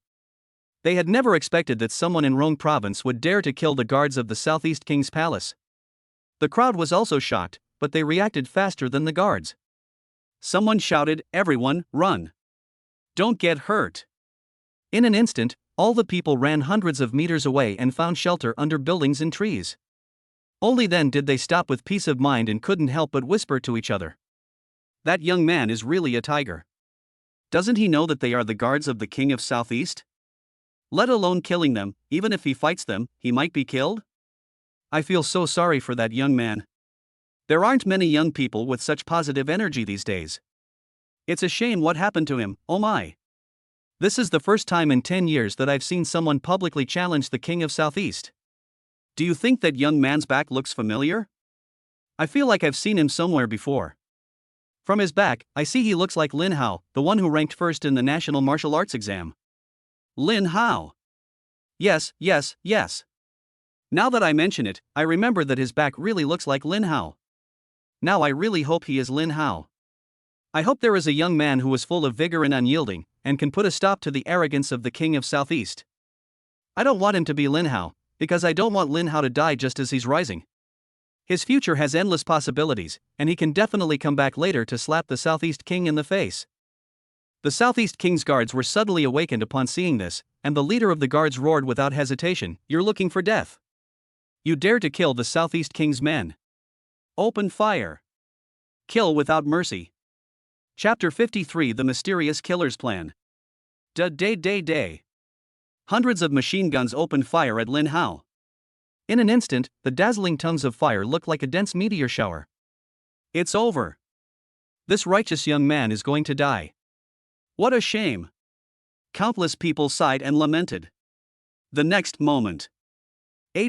They had never expected that someone in Rong province would dare to kill the guards of the Southeast King's palace. The crowd was also shocked, but they reacted faster than the guards. Someone shouted, Everyone, run! Don't get hurt! In an instant, all the people ran hundreds of meters away and found shelter under buildings and trees. Only then did they stop with peace of mind and couldn't help but whisper to each other. That young man is really a tiger. Doesn't he know that they are the guards of the King of Southeast? Let alone killing them, even if he fights them, he might be killed? I feel so sorry for that young man. There aren't many young people with such positive energy these days. It's a shame what happened to him, oh my. This is the first time in 10 years that I've seen someone publicly challenge the King of Southeast. Do you think that young man's back looks familiar? I feel like I've seen him somewhere before. From his back, I see he looks like Lin Hao, the one who ranked first in the National Martial Arts exam. Lin Hao. Yes. Now that I mention it, I remember that his back really looks like Lin Hao. Now I really hope he is Lin Hao. I hope there is a young man who is full of vigor and unyielding, and can put a stop to the arrogance of the King of Southeast. I don't want him to be Lin Hao, because I don't want Lin Hao to die just as he's rising. His future has endless possibilities, and he can definitely come back later to slap the Southeast King in the face. The Southeast King's guards were suddenly awakened upon seeing this, and the leader of the guards roared without hesitation, "You're looking for death. You dare to kill the Southeast King's men. Open fire. Kill without mercy." Chapter 53: The Mysterious Killer's Plan. Day. Hundreds of machine guns opened fire at Lin Hao. In an instant, the dazzling tongues of fire looked like a dense meteor shower. It's over. This righteous young man is going to die. What a shame. Countless people sighed and lamented. The next moment.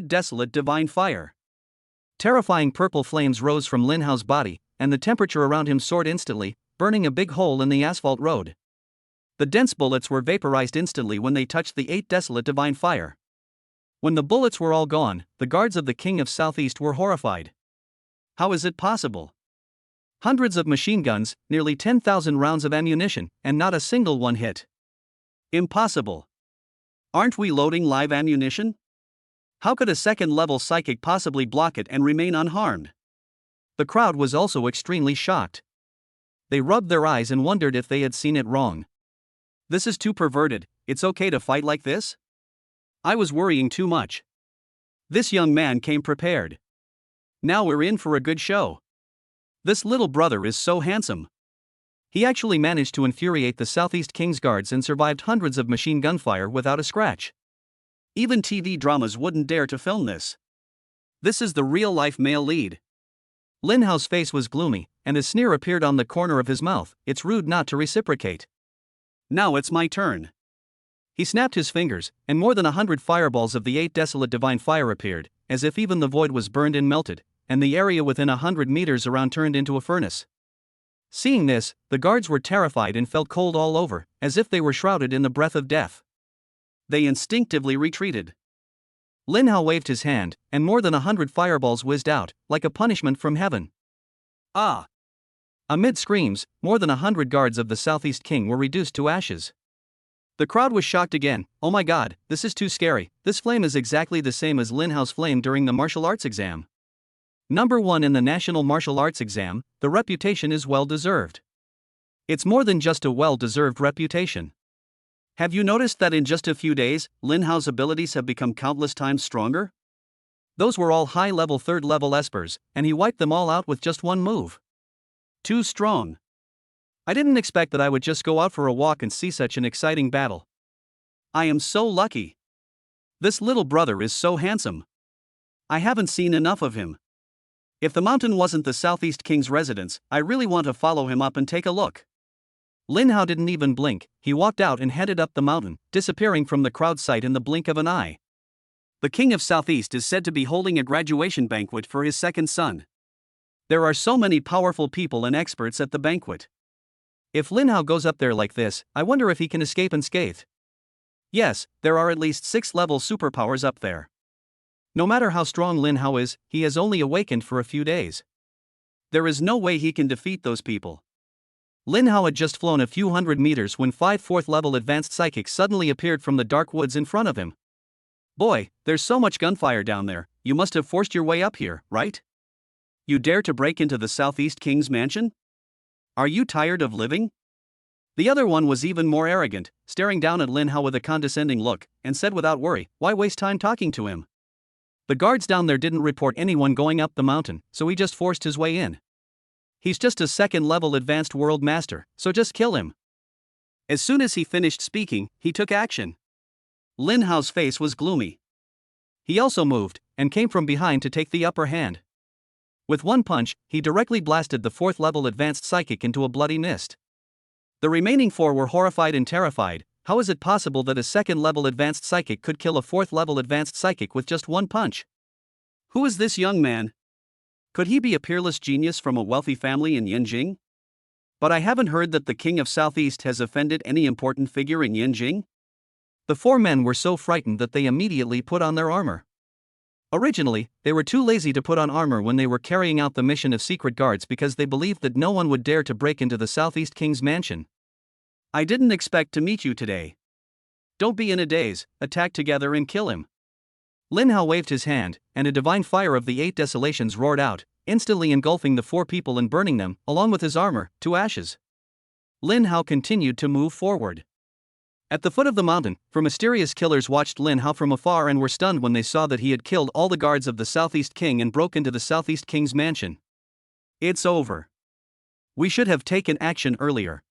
Desolate divine fire. Terrifying purple flames rose from Lin Hao's body, and the temperature around him soared instantly, burning a big hole in the asphalt road. The dense bullets were vaporized instantly when they touched the Desolate divine fire. When the bullets were all gone, the guards of the King of Southeast were horrified. How is it possible? Hundreds of machine guns, nearly 10,000 rounds of ammunition, and not a single one hit. Impossible. Aren't we loading live ammunition? How could a second-level psychic possibly block it and remain unharmed? The crowd was also extremely shocked. They rubbed their eyes and wondered if they had seen it wrong. This is too perverted. It's okay to fight like this? I was worrying too much. This young man came prepared. Now we're in for a good show. This little brother is so handsome. He actually managed to infuriate the Southeast King's guards and survived hundreds of machine gun fire without a scratch. Even TV dramas wouldn't dare to film this. This is the real-life male lead. Lin Hao's face was gloomy, and a sneer appeared on the corner of his mouth. It's rude not to reciprocate. Now it's my turn. He snapped his fingers, and more than 100 fireballs of the Desolate divine fire appeared, as if even the void was burned and melted, and the area within 100 meters around turned into a furnace. Seeing this, the guards were terrified and felt cold all over, as if they were shrouded in the breath of death. They instinctively retreated. Lin Hao waved his hand, and more than 100 fireballs whizzed out, like a punishment from heaven. Ah! Amid screams, more than 100 guards of the Southeast King were reduced to ashes. The crowd was shocked again. Oh my god, this is too scary. This flame is exactly the same as Lin Hao's flame during the martial arts exam. Number 1 in the National Martial Arts exam, the reputation is well deserved. It's more than just a well-deserved reputation. Have you noticed that in just a few days, Lin Hao's abilities have become countless times stronger? Those were all high-level third-level espers, and he wiped them all out with just one move. Too strong. I didn't expect that I would just go out for a walk and see such an exciting battle. I am so lucky. This little brother is so handsome. I haven't seen enough of him. If the mountain wasn't the Southeast King's residence, I really want to follow him up and take a look. Lin Hao didn't even blink. He walked out and headed up the mountain, disappearing from the crowd sight in the blink of an eye. The King of Southeast is said to be holding a graduation banquet for his second son. There are so many powerful people and experts at the banquet. If Lin Hao goes up there like this, I wonder if he can escape unscathed. Yes, there are at least 6-level superpowers up there. No matter how strong Lin Hao is, he has only awakened for a few days. There is no way he can defeat those people. Lin Hao had just flown a few hundred meters when 5 4th-level advanced psychics suddenly appeared from the dark woods in front of him. Boy, there's so much gunfire down there, you must have forced your way up here, right? You dare to break into the Southeast King's mansion? Are you tired of living? The other one was even more arrogant, staring down at Lin Hao with a condescending look, and said without worry, "Why waste time talking to him?" The guards down there didn't report anyone going up the mountain, so he just forced his way in. He's just a second-level advanced world master, so just kill him. As soon as he finished speaking, he took action. Lin Hao's face was gloomy. He also moved, and came from behind to take the upper hand. With one punch, he directly blasted the 4th-level advanced psychic into a bloody mist. The remaining 4 were horrified and terrified. How is it possible that a 2nd-level advanced psychic could kill a 4th-level advanced psychic with just one punch? Who is this young man? Could he be a peerless genius from a wealthy family in Yanjing? But I haven't heard that the King of Southeast has offended any important figure in Yanjing. The 4 men were so frightened that they immediately put on their armor. Originally, they were too lazy to put on armor when they were carrying out the mission of secret guards because they believed that no one would dare to break into the Southeast King's mansion. I didn't expect to meet you today. Don't be in a daze, attack together and kill him. Lin Hao waved his hand, and a divine fire of the 8 desolations roared out, instantly engulfing the 4 people and burning them, along with his armor, to ashes. Lin Hao continued to move forward. At the foot of the mountain, 4 mysterious killers watched Lin Hao from afar and were stunned when they saw that he had killed all the guards of the Southeast King and broke into the Southeast King's mansion. It's over. We should have taken action earlier.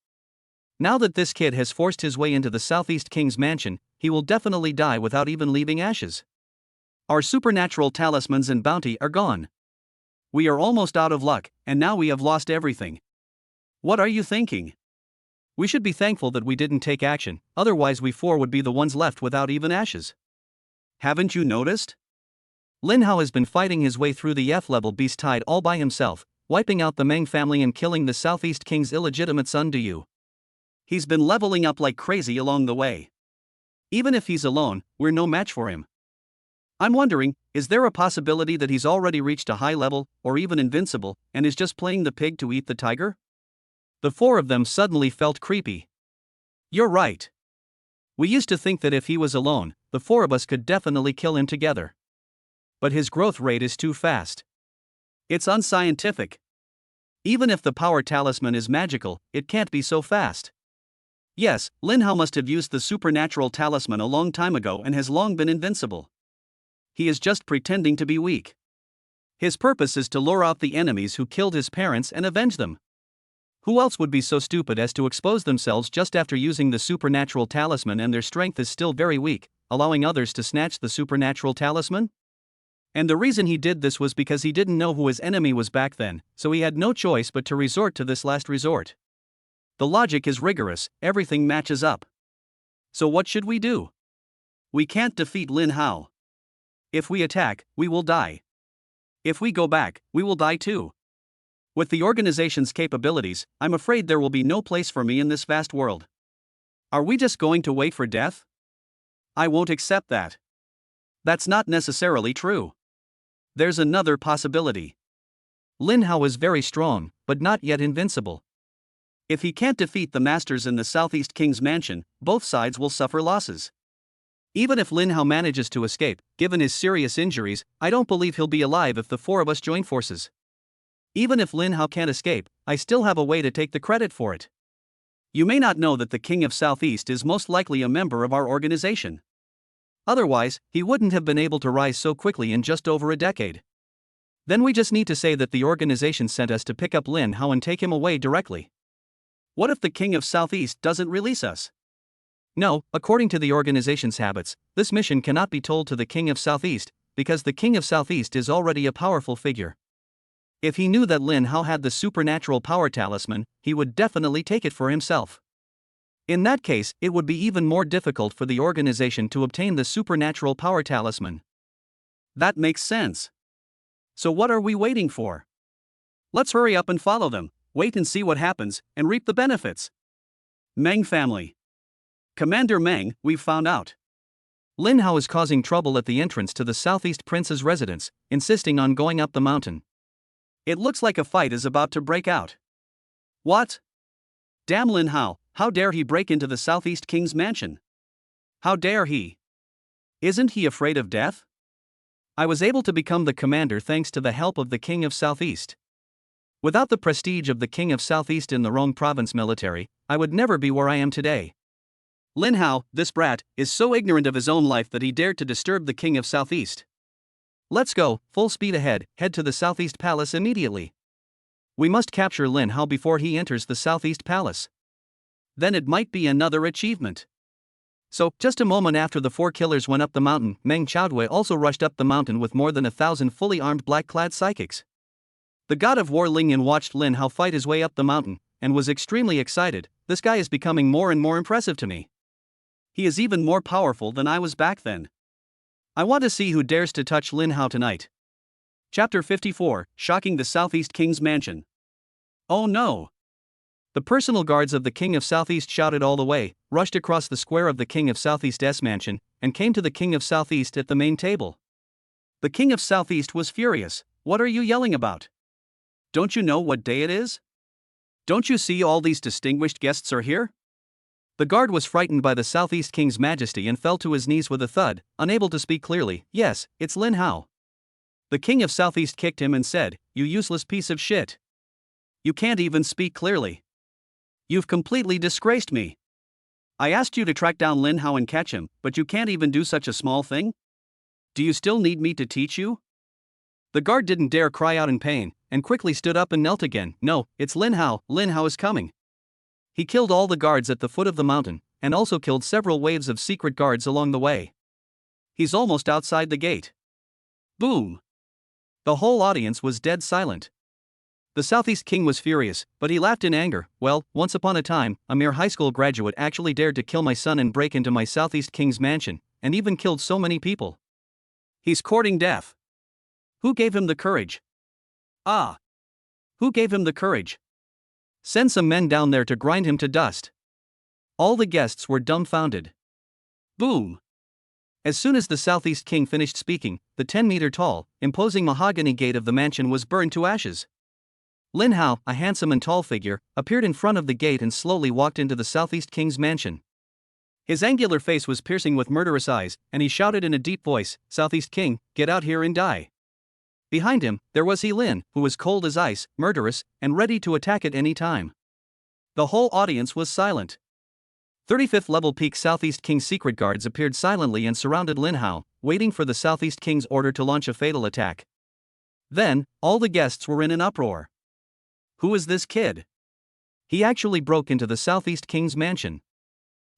Now that this kid has forced his way into the Southeast King's mansion, he will definitely die without even leaving ashes. Our supernatural talismans and bounty are gone. We are almost out of luck, and now we have lost everything. What are you thinking? We should be thankful that we didn't take action, otherwise we 4 would be the ones left without even ashes. Haven't you noticed? Lin Hao has been fighting his way through the F-level beast tide all by himself, wiping out the Meng family and killing the Southeast King's illegitimate son Du. He's been leveling up like crazy along the way. Even if he's alone, we're no match for him. I'm wondering, is there a possibility that he's already reached a high level, or even invincible, and is just playing the pig to eat the tiger? The 4 of them suddenly felt creepy. You're right. We used to think that if he was alone, the 4 of us could definitely kill him together. But his growth rate is too fast. It's unscientific. Even if the power talisman is magical, it can't be so fast. Yes, Lin Hao must have used the supernatural talisman a long time ago and has long been invincible. He is just pretending to be weak. His purpose is to lure out the enemies who killed his parents and avenge them. Who else would be so stupid as to expose themselves just after using the supernatural talisman and their strength is still very weak, allowing others to snatch the supernatural talisman? And the reason he did this was because he didn't know who his enemy was back then, so he had no choice but to resort to this last resort. The logic is rigorous, everything matches up. So what should we do? We can't defeat Lin Hao. If we attack, we will die. If we go back, we will die too. With the organization's capabilities, I'm afraid there will be no place for me in this vast world. Are we just going to wait for death? I won't accept that. That's not necessarily true. There's another possibility. Lin Hao is very strong, but not yet invincible. If he can't defeat the masters in the Southeast King's mansion, both sides will suffer losses. Even if Lin Hao manages to escape, given his serious injuries, I don't believe he'll be alive if the 4 of us join forces. Even if Lin Hao can't escape, I still have a way to take the credit for it. You may not know that the King of Southeast is most likely a member of our organization. Otherwise, he wouldn't have been able to rise so quickly in just over a decade. Then we just need to say that the organization sent us to pick up Lin Hao and take him away directly. What if the King of Southeast doesn't release us? No, according to the organization's habits, this mission cannot be told to the King of Southeast, because the King of Southeast is already a powerful figure. If he knew that Lin Hao had the supernatural power talisman, he would definitely take it for himself. In that case, it would be even more difficult for the organization to obtain the supernatural power talisman. That makes sense. So what are we waiting for? Let's hurry up and follow them, wait and see what happens, and reap the benefits. Meng family. Commander Meng, we've found out. Lin Hao is causing trouble at the entrance to the Southeast Prince's residence, insisting on going up the mountain. It looks like a fight is about to break out. What? Damn Lin Hao, how dare he break into the Southeast King's mansion? How dare he? Isn't he afraid of death? I was able to become the commander thanks to the help of the King of Southeast. Without the prestige of the King of Southeast in the Rong province military, I would never be where I am today. Lin Hao, this brat, is so ignorant of his own life that he dared to disturb the King of Southeast. Let's go, full speed ahead, head to the Southeast Palace immediately. We must capture Lin Hao before he enters the Southeast Palace. Then it might be another achievement. So, just a moment after the 4 killers went up the mountain, Meng Chaodui also rushed up the mountain with more than 1,000 fully armed black-clad psychics. The god of war Ling Yan watched Lin Hao fight his way up the mountain, and was extremely excited. This guy is becoming more and more impressive to me. He is even more powerful than I was back then. I want to see who dares to touch Lin Hao tonight. Chapter 54, Shocking the Southeast King's Mansion. Oh no! The personal guards of the King of Southeast shouted all the way, rushed across the square of the King of Southeast's mansion, and came to the King of Southeast at the main table. The King of Southeast was furious. What are you yelling about? Don't you know what day it is? Don't you see all these distinguished guests are here? The guard was frightened by the Southeast King's majesty and fell to his knees with a thud, unable to speak clearly. Yes, it's Lin Hao. The King of Southeast kicked him and said, "You useless piece of shit. You can't even speak clearly. You've completely disgraced me. I asked you to track down Lin Hao and catch him, but you can't even do such a small thing? Do you still need me to teach you?" The guard didn't dare cry out in pain, and quickly stood up and knelt again. No, it's Lin Hao. Lin Hao is coming. He killed all the guards at the foot of the mountain, and also killed several waves of secret guards along the way. He's almost outside the gate. Boom! The whole audience was dead silent. The Southeast King was furious, but he laughed in anger. Well, once upon a time, a mere high school graduate actually dared to kill my son and break into my Southeast King's mansion, and even killed so many people. He's courting death. Who gave him the courage? Ah! Who gave him the courage? Send some men down there to grind him to dust. All the guests were dumbfounded. Boom! As soon as the Southeast King finished speaking, the 10-meter-tall, imposing mahogany gate of the mansion was burned to ashes. Lin Hao, a handsome and tall figure, appeared in front of the gate and slowly walked into the Southeast King's mansion. His angular face was piercing with murderous eyes, and he shouted in a deep voice, "Southeast King, get out here and die." Behind him, there was Lin, who was cold as ice, murderous, and ready to attack at any time. The whole audience was silent. 35th level peak Southeast King's secret guards appeared silently and surrounded Lin Hao, waiting for the Southeast King's order to launch a fatal attack. Then, all the guests were in an uproar. Who is this kid? He actually broke into the Southeast King's mansion.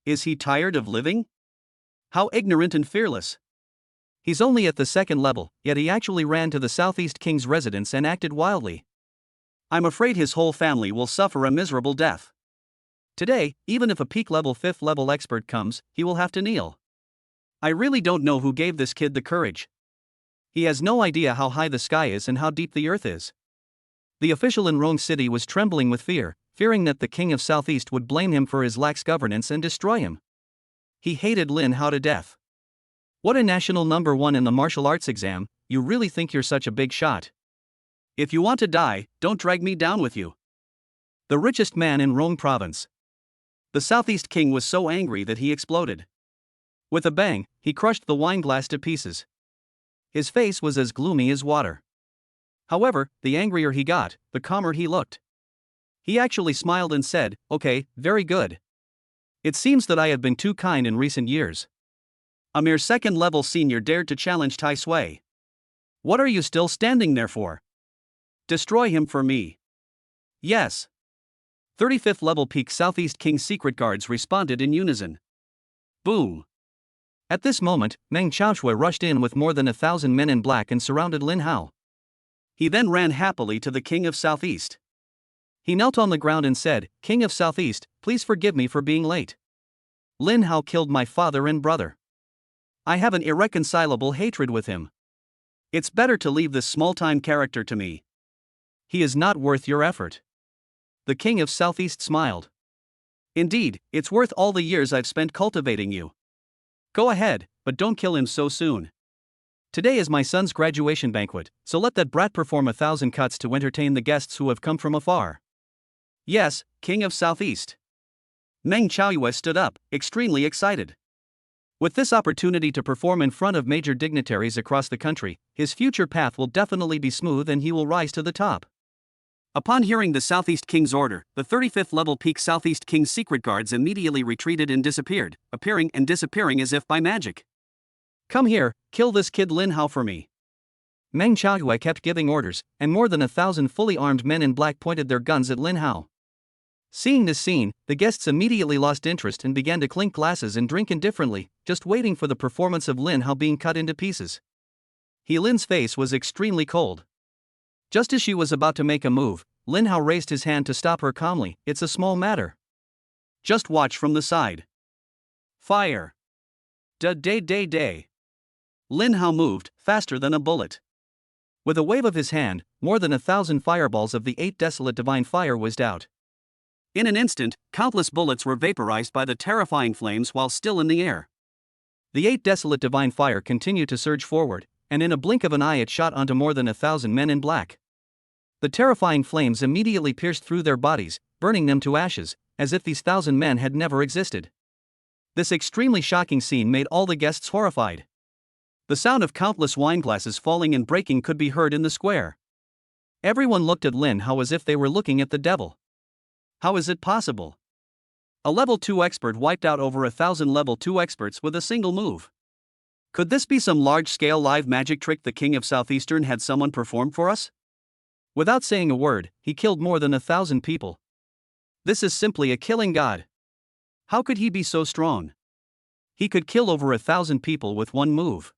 Is he tired of living? How ignorant and fearless. He's only at the 2nd level, yet he actually ran to the Southeast King's residence and acted wildly. I'm afraid his whole family will suffer a miserable death. Today, even if a peak level 5th level expert comes, he will have to kneel. I really don't know who gave this kid the courage. He has no idea how high the sky is and how deep the earth is. The official in Rome City was trembling with fear, fearing that the King of Southeast would blame him for his lax governance and destroy him. He hated Lin Hao to death. What a national number 1 in the martial arts exam, you really think you're such a big shot. If you want to die, don't drag me down with you. The richest man in Rome province. The Southeast King was so angry that he exploded. With a bang, he crushed the wine glass to pieces. His face was as gloomy as water. However, the angrier he got, the calmer he looked. He actually smiled and said, "Okay, very good. It seems that I have been too kind in recent years. A mere 2nd level senior dared to challenge Tai Sui. What are you still standing there for? Destroy him for me." Yes. 35th level peak Southeast King's secret guards responded in unison. Boom. At this moment, Meng Chaoshui rushed in with more than 1,000 men in black and surrounded Lin Hao. He then ran happily to the King of Southeast. He knelt on the ground and said, "King of Southeast, please forgive me for being late. Lin Hao killed my father and brother. I have an irreconcilable hatred with him. It's better to leave this small-time character to me. He is not worth your effort." The King of Southeast smiled. "Indeed, it's worth all the years I've spent cultivating you. Go ahead, but don't kill him so soon. Today is my son's graduation banquet, so let that brat perform 1,000 cuts to entertain the guests who have come from afar." Yes, King of Southeast. Meng Chaoyue stood up, extremely excited. With this opportunity to perform in front of major dignitaries across the country, his future path will definitely be smooth and he will rise to the top. Upon hearing the Southeast King's order, the 35th level peak Southeast King's secret guards immediately retreated and disappeared, appearing and disappearing as if by magic. "Come here, kill this kid Lin Hao for me." Meng Chaoyue kept giving orders, and more than 1,000 fully armed men in black pointed their guns at Lin Hao. Seeing this scene, the guests immediately lost interest and began to clink glasses and drink indifferently, just waiting for the performance of Lin Hao being cut into pieces. Lin's face was extremely cold. Just as she was about to make a move, Lin Hao raised his hand to stop her calmly. It's a small matter. Just watch from the side. Fire. Da-day-day-day. Lin Hao moved, faster than a bullet. With a wave of his hand, more than 1,000 fireballs of the 8 Desolate Divine Fire whizzed out. In an instant, countless bullets were vaporized by the terrifying flames while still in the air. The 8 Desolate Divine Fire continued to surge forward, and in a blink of an eye it shot onto more than 1,000 men in black. The terrifying flames immediately pierced through their bodies, burning them to ashes, as if these 1,000 men had never existed. This extremely shocking scene made all the guests horrified. The sound of countless wine glasses falling and breaking could be heard in the square. Everyone looked at Lin Hao as if they were looking at the devil. How is it possible? A level 2 expert wiped out over 1,000 level 2 experts with a single move. Could this be some large-scale live magic trick the King of Southeastern had someone perform for us? Without saying a word, he killed more than 1,000 people. This is simply a killing god. How could he be so strong? He could kill over 1,000 people with one move.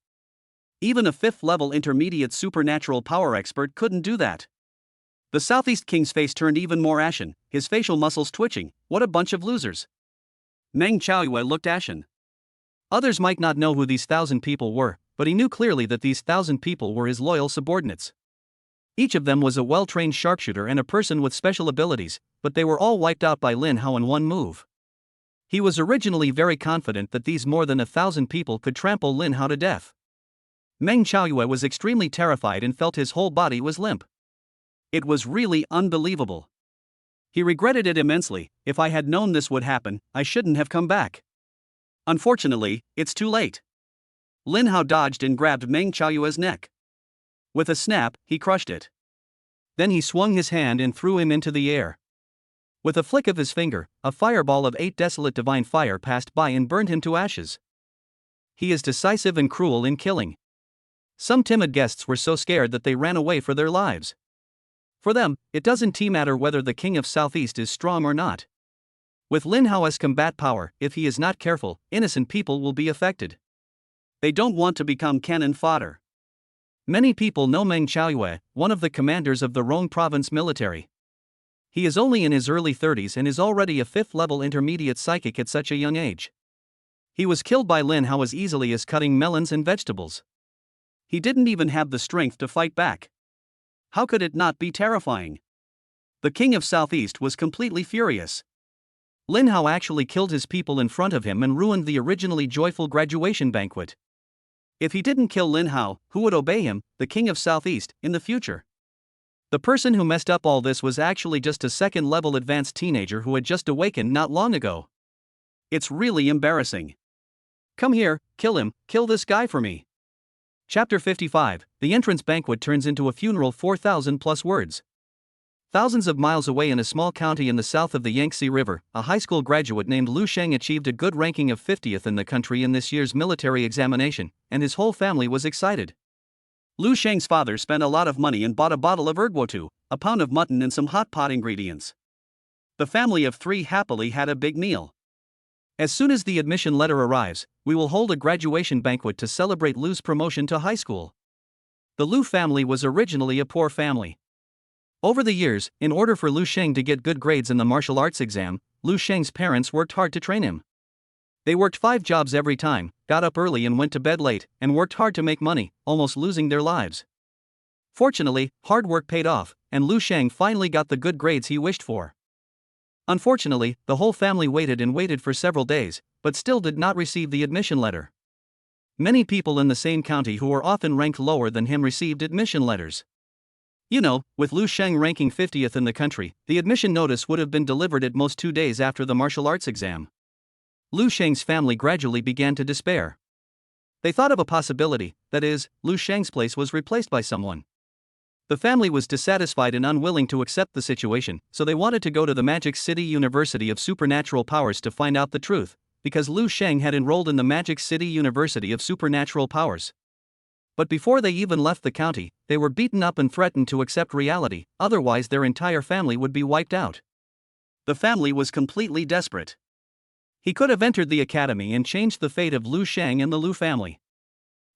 Even a 5th-level intermediate supernatural power expert couldn't do that. The Southeast King's face turned even more ashen, his facial muscles twitching. What a bunch of losers. Meng Chaoyue looked ashen. Others might not know who these 1,000 people were, but he knew clearly that these 1,000 people were his loyal subordinates. Each of them was a well-trained sharpshooter and a person with special abilities, but they were all wiped out by Lin Hao in one move. He was originally very confident that these more than 1,000 people could trample Lin Hao to death. Meng Chaoyue was extremely terrified and felt his whole body was limp. It was really unbelievable. He regretted it immensely. If I had known this would happen, I shouldn't have come back. Unfortunately, it's too late. Lin Hao dodged and grabbed Meng Chaoyue's neck. With a snap, he crushed it. Then he swung his hand and threw him into the air. With a flick of his finger, a fireball of 8 Desolate Divine Fire passed by and burned him to ashes. He is decisive and cruel in killing. Some timid guests were so scared that they ran away for their lives. For them, it doesn't matter whether the King of Southeast is strong or not. With Lin Hao's combat power, if he is not careful, innocent people will be affected. They don't want to become cannon fodder. Many people know Meng Chaoyue, one of the commanders of the Rhone province military. He is only in his early 30s and is already a 5th-level intermediate psychic at such a young age. He was killed by Lin Hao as easily as cutting melons and vegetables. He didn't even have the strength to fight back. How could it not be terrifying? The King of Southeast was completely furious. Lin Hao actually killed his people in front of him and ruined the originally joyful graduation banquet. If he didn't kill Lin Hao, who would obey him, the King of Southeast, in the future? The person who messed up all this was actually just a 2nd-level advanced teenager who had just awakened not long ago. It's really embarrassing. Come here, kill him, kill this guy for me. Chapter 55, The Entrance Banquet Turns into a Funeral. 4,000 plus words. Thousands of miles away in a small county in the south of the Yangtze River, a high school graduate named Lu Sheng achieved a good ranking of 50th in the country in this year's military examination, and his whole family was excited. Lu Sheng's father spent a lot of money and bought a bottle of erguotu, a pound of mutton and some hot pot ingredients. The family of 3 happily had a big meal. As soon as the admission letter arrives, we will hold a graduation banquet to celebrate Lu's promotion to high school. The Lu family was originally a poor family. Over the years, in order for Lu Sheng to get good grades in the martial arts exam, Lu Sheng's parents worked hard to train him. They worked 5 jobs every time, got up early and went to bed late, and worked hard to make money, almost losing their lives. Fortunately, hard work paid off, and Lu Sheng finally got the good grades he wished for. Unfortunately, the whole family waited and waited for several days, but still did not receive the admission letter. Many people in the same county who were often ranked lower than him received admission letters. You know, with Lu Sheng ranking 50th in the country, the admission notice would have been delivered at most 2 days after the martial arts exam. Lu Sheng's family gradually began to despair. They thought of a possibility, that is, Lu Sheng's place was replaced by someone. The family was dissatisfied and unwilling to accept the situation, so they wanted to go to the Magic City University of Supernatural Powers to find out the truth, because Lu Sheng had enrolled in the Magic City University of Supernatural Powers. But before they even left the county, they were beaten up and threatened to accept reality, otherwise their entire family would be wiped out. The family was completely desperate. He could have entered the academy and changed the fate of Lu Sheng and the Lu family.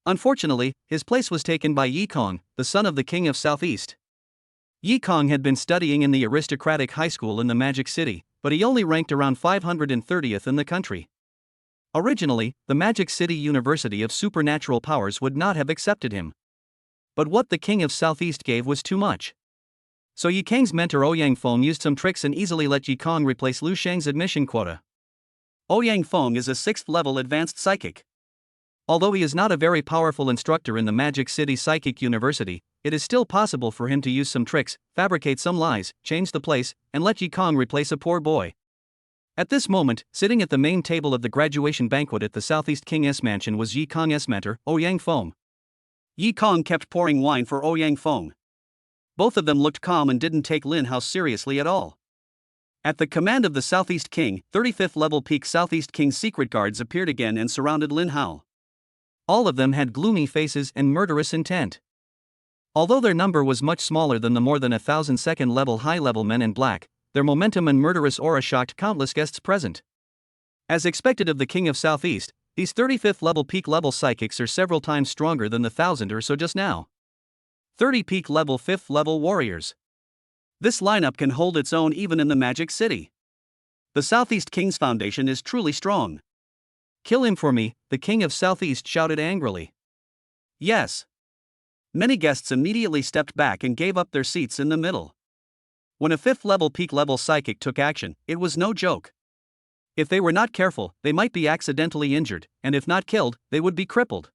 Unfortunately, his place was taken by Yi Kong, the son of the King of Southeast. Yi Kong had been studying in the aristocratic high school in the Magic City, but he only ranked around 530th in the country. Originally, the Magic City University of Supernatural Powers would not have accepted him. But what the King of Southeast gave was too much. So Yi Kang's mentor Ouyang Feng used some tricks and easily let Yi Kong replace Lu Shang's admission quota. Ouyang Feng is a 6th-level advanced psychic. Although he is not a very powerful instructor in the Magic City Psychic University, it is still possible for him to use some tricks, fabricate some lies, change the place, and let Yi Kong replace a poor boy. At this moment, sitting at the main table of the graduation banquet at the Southeast King's mansion was Yi Kong's mentor, Ouyang Feng. Yi Kong kept pouring wine for Ouyang Feng. Both of them looked calm and didn't take Lin Hao seriously at all. At the command of the Southeast King, 35th level peak Southeast King's secret guards appeared again and surrounded Lin Hao. All of them had gloomy faces and murderous intent. Although their number was much smaller than the more than 1,000 second-level high-level men in black, their momentum and murderous aura shocked countless guests present. As expected of the King of Southeast, these 35th level peak level psychics are several times stronger than the 1,000 or so just now. 30 peak level 5th level warriors. This lineup can hold its own even in the Magic City. The Southeast King's foundation is truly strong. Kill him for me, the King of Southeast shouted angrily. Yes. Many guests immediately stepped back and gave up their seats in the middle. When a 5th level peak level psychic took action, it was no joke. If they were not careful, they might be accidentally injured, and if not killed, they would be crippled.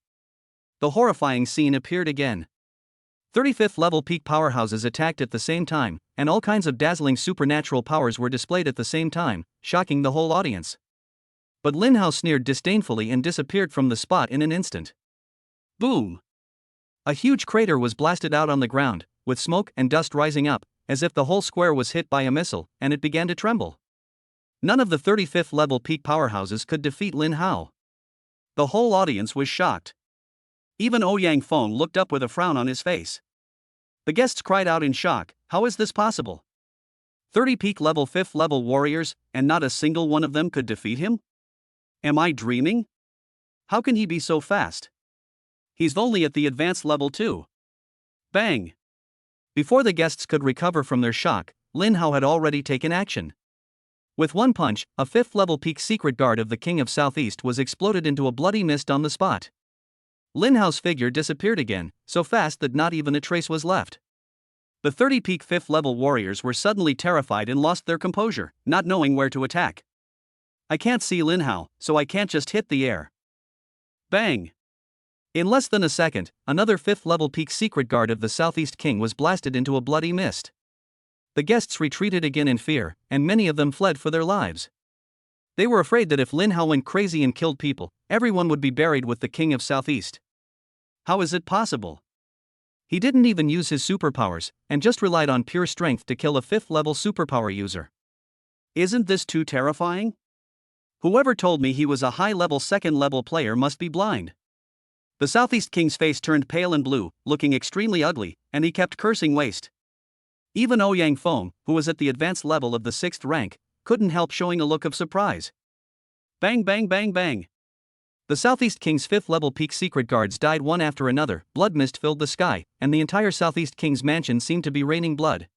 The horrifying scene appeared again. 35th level peak powerhouses attacked at the same time, and all kinds of dazzling supernatural powers were displayed at the same time, shocking the whole audience. But Lin Hao sneered disdainfully and disappeared from the spot in an instant. Boom! A huge crater was blasted out on the ground, with smoke and dust rising up, as if the whole square was hit by a missile, and it began to tremble. None of the 35th level peak powerhouses could defeat Lin Hao. The whole audience was shocked. Even Ouyang Feng looked up with a frown on his face. The guests cried out in shock, how is this possible? 30 peak level 5th level warriors, and not a single one of them could defeat him? Am I dreaming? How can he be so fast? He's only at the advanced level too. Bang! Before the guests could recover from their shock, Lin Hao had already taken action. With one punch, a 5th level peak secret guard of the King of Southeast was exploded into a bloody mist on the spot. Lin Hao's figure disappeared again, so fast that not even a trace was left. The 30 peak 5th level warriors were suddenly terrified and lost their composure, not knowing where to attack. I can't see Lin Hao, so I can't just hit the air. Bang! In less than a second, another 5th level peak secret guard of the Southeast King was blasted into a bloody mist. The guests retreated again in fear, and many of them fled for their lives. They were afraid that if Lin Hao went crazy and killed people, everyone would be buried with the King of Southeast. How is it possible? He didn't even use his superpowers, and just relied on pure strength to kill a 5th level superpower user. Isn't this too terrifying? Whoever told me he was a high-level 2nd level player must be blind. The Southeast King's face turned pale and blue, looking extremely ugly, and he kept cursing waste. Even Ouyang Feng, who was at the advanced level of the 6th rank, couldn't help showing a look of surprise. Bang bang bang bang! The Southeast King's 5th level peak secret guards died one after another, blood mist filled the sky, and the entire Southeast King's mansion seemed to be raining blood.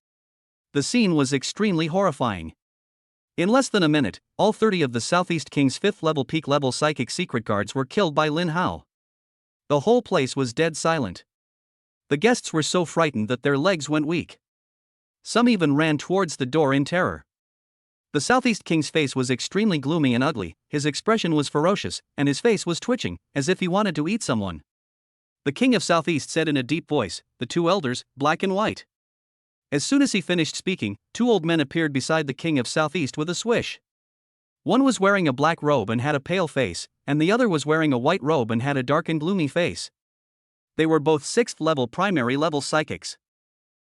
The scene was extremely horrifying. In less than a minute, all 30 of the Southeast King's 5th level peak level psychic secret guards were killed by Lin Hao. The whole place was dead silent. The guests were so frightened that their legs went weak. Some even ran towards the door in terror. The Southeast King's face was extremely gloomy and ugly, his expression was ferocious, and his face was twitching, as if he wanted to eat someone. The King of Southeast said in a deep voice, "The two elders, black and white." As soon as he finished speaking, two old men appeared beside the King of Southeast with a swish. One was wearing a black robe and had a pale face, and the other was wearing a white robe and had a dark and gloomy face. They were both 6th level primary level psychics.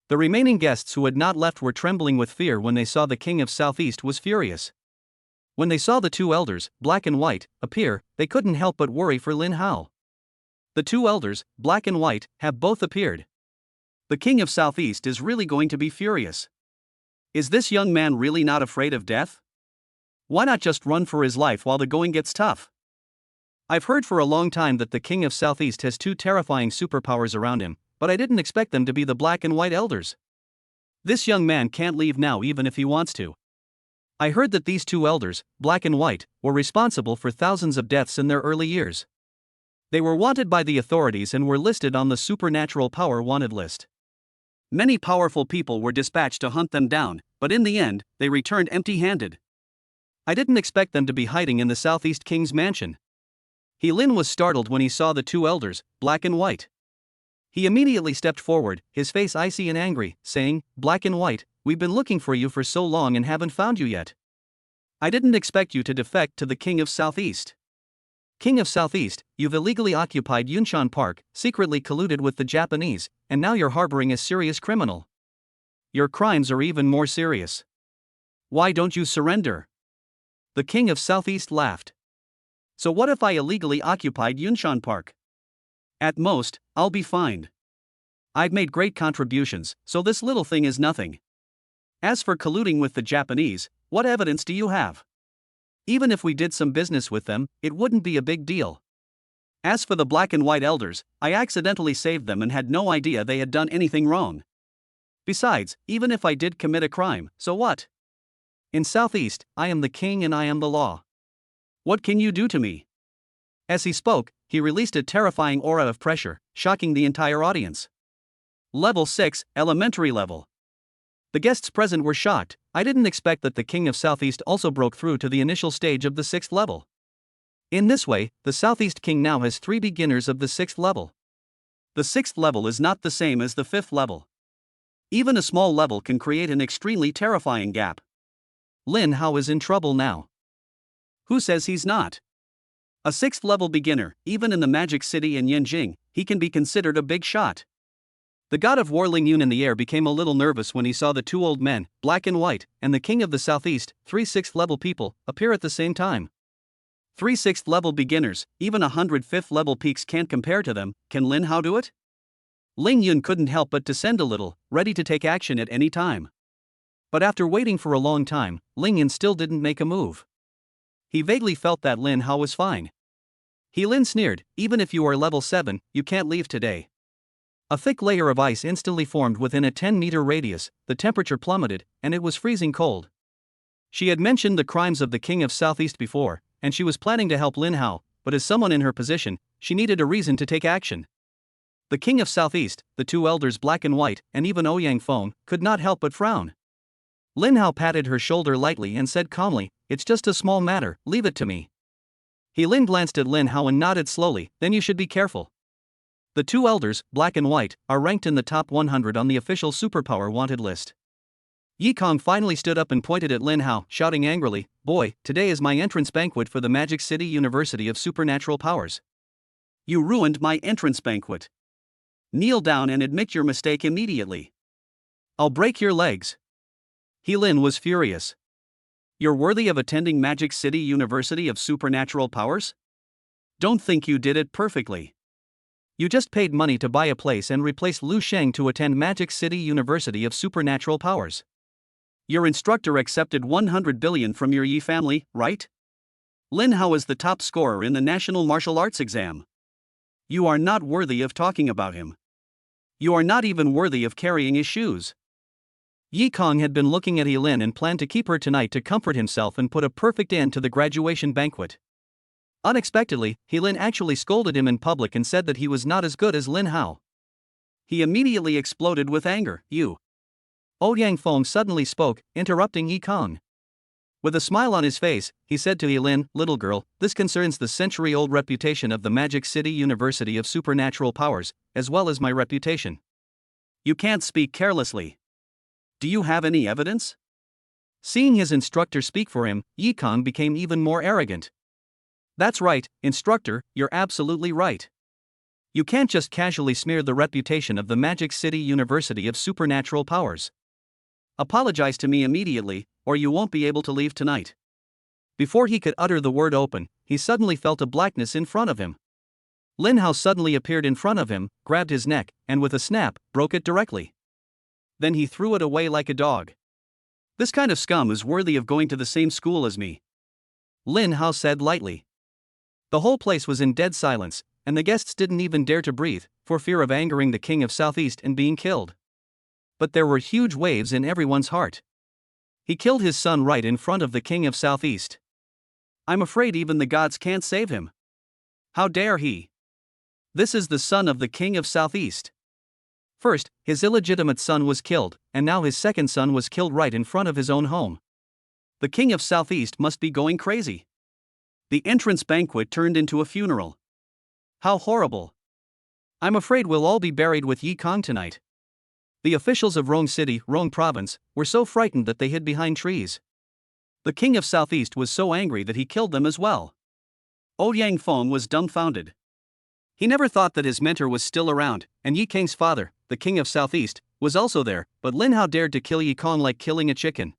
The remaining guests who had not left were trembling with fear when they saw the King of Southeast was furious. When they saw the two elders, black and white, appear, they couldn't help but worry for Lin Hao. The two elders, black and white, have both appeared. The King of Southeast is really going to be furious. Is this young man really not afraid of death? Why not just run for his life while the going gets tough? I've heard for a long time that the King of Southeast has two terrifying superpowers around him, but I didn't expect them to be the black and white elders. This young man can't leave now even if he wants to. I heard that these two elders, Black and White, were responsible for thousands of deaths in their early years. They were wanted by the authorities and were listed on the supernatural power wanted list. Many powerful people were dispatched to hunt them down, but in the end, they returned empty-handed. I didn't expect them to be hiding in the Southeast King's mansion. Lin was startled when he saw the two elders, Black and White. He immediately stepped forward, his face icy and angry, saying, "Black and White, we've been looking for you for so long and haven't found you yet. I didn't expect you to defect to the King of Southeast. King of Southeast, you've illegally occupied Yunshan Park, secretly colluded with the Japanese, and now you're harboring a serious criminal. Your crimes are even more serious. Why don't you surrender?" The King of Southeast laughed. "So what if I illegally occupied Yunshan Park? At most, I'll be fined. I've made great contributions, so this little thing is nothing. As for colluding with the Japanese, what evidence do you have? Even if we did some business with them, it wouldn't be a big deal. As for the Black and White elders, I accidentally saved them and had no idea they had done anything wrong. Besides, even if I did commit a crime, so what? In Southeast, I am the king and I am the law. What can you do to me?" As he spoke, he released a terrifying aura of pressure, shocking the entire audience. Level 6, elementary level. The guests present were shocked. I didn't expect that the King of Southeast also broke through to the initial stage of the 6th level. In this way, the Southeast King now has 3 beginners of the 6th level. The 6th level is not the same as the 5th level. Even a small level can create an extremely terrifying gap. Lin Hao is in trouble now. Who says he's not? A 6th level beginner, even in the Magic City in Yanjing, he can be considered a big shot. The god of war Ling Yun in the air became a little nervous when he saw the two old men, Black and White, and the King of the Southeast, 3 6th level people, appear at the same time. 3 6th level beginners, even 100 5th level peaks can't compare to them. Can Lin Hao do it? Ling Yun couldn't help but descend a little, ready to take action at any time. But after waiting for a long time, Ling Yun still didn't make a move. He vaguely felt that Lin Hao was fine. Lin sneered, "Even if you are level 7, you can't leave today." A thick layer of ice instantly formed within a 10-meter radius, the temperature plummeted, and it was freezing cold. She had mentioned the crimes of the King of Southeast before, and she was planning to help Lin Hao, but as someone in her position, she needed a reason to take action. The King of Southeast, the two elders Black and White, and even Ouyang Feng, could not help but frown. Lin Hao patted her shoulder lightly and said calmly, "It's just a small matter, leave it to me." Lin glanced at Lin Hao and nodded slowly, "Then you should be careful. The two elders, Black and White, are ranked in the top 100 on the official superpower wanted list." Yi Kong finally stood up and pointed at Lin Hao, shouting angrily, "Boy, today is my entrance banquet for the Magic City University of Supernatural Powers. You ruined my entrance banquet. Kneel down and admit your mistake immediately. I'll break your legs." Lin was furious. "You're worthy of attending Magic City University of Supernatural Powers? Don't think you did it perfectly. You just paid money to buy a place and replaced Lu Sheng to attend Magic City University of Supernatural Powers. Your instructor accepted 100 billion from your Yi family, right? Lin Hao is the top scorer in the National Martial Arts exam. You are not worthy of talking about him. You are not even worthy of carrying his shoes." Yi Kong had been looking at Lin and planned to keep her tonight to comfort himself and put a perfect end to the graduation banquet. Unexpectedly, Lin actually scolded him in public and said that he was not as good as Lin Hao. He immediately exploded with anger. "You." Ouyang Feng suddenly spoke, interrupting Yi Kong. With a smile on his face, he said to Lin, "Little girl, this concerns the century-old reputation of the Magic City University of Supernatural Powers, as well as my reputation. You can't speak carelessly. Do you have any evidence?" Seeing his instructor speak for him, Yi Kong became even more arrogant. "That's right, instructor, you're absolutely right. You can't just casually smear the reputation of the Magic City University of Supernatural Powers. Apologize to me immediately, or you won't be able to leave tonight." Before he could utter the word "open," he suddenly felt a blackness in front of him. Lin Hao suddenly appeared in front of him, grabbed his neck, and with a snap, broke it directly. Then he threw it away like a dog. "This kind of scum is worthy of going to the same school as me," Lin Hao said lightly. The whole place was in dead silence, and the guests didn't even dare to breathe, for fear of angering the King of Southeast and being killed. But there were huge waves in everyone's heart. He killed his son right in front of the king of Southeast. I'm afraid even the gods can't save him. How dare he? This is the son of the king of Southeast. First, his illegitimate son was killed, and now his second son was killed right in front of his own home. The king of Southeast must be going crazy. The entrance banquet turned into a funeral. How horrible. I'm afraid we'll all be buried with Yi Kong tonight. The officials of Rong City, Rong Province, were so frightened that they hid behind trees. The king of Southeast was so angry that he killed them as well. Ouyang Feng was dumbfounded. He never thought that his mentor was still around, and Yi Kang's father, the king of Southeast, was also there, but Lin Hao dared to kill Yi Kong like killing a chicken.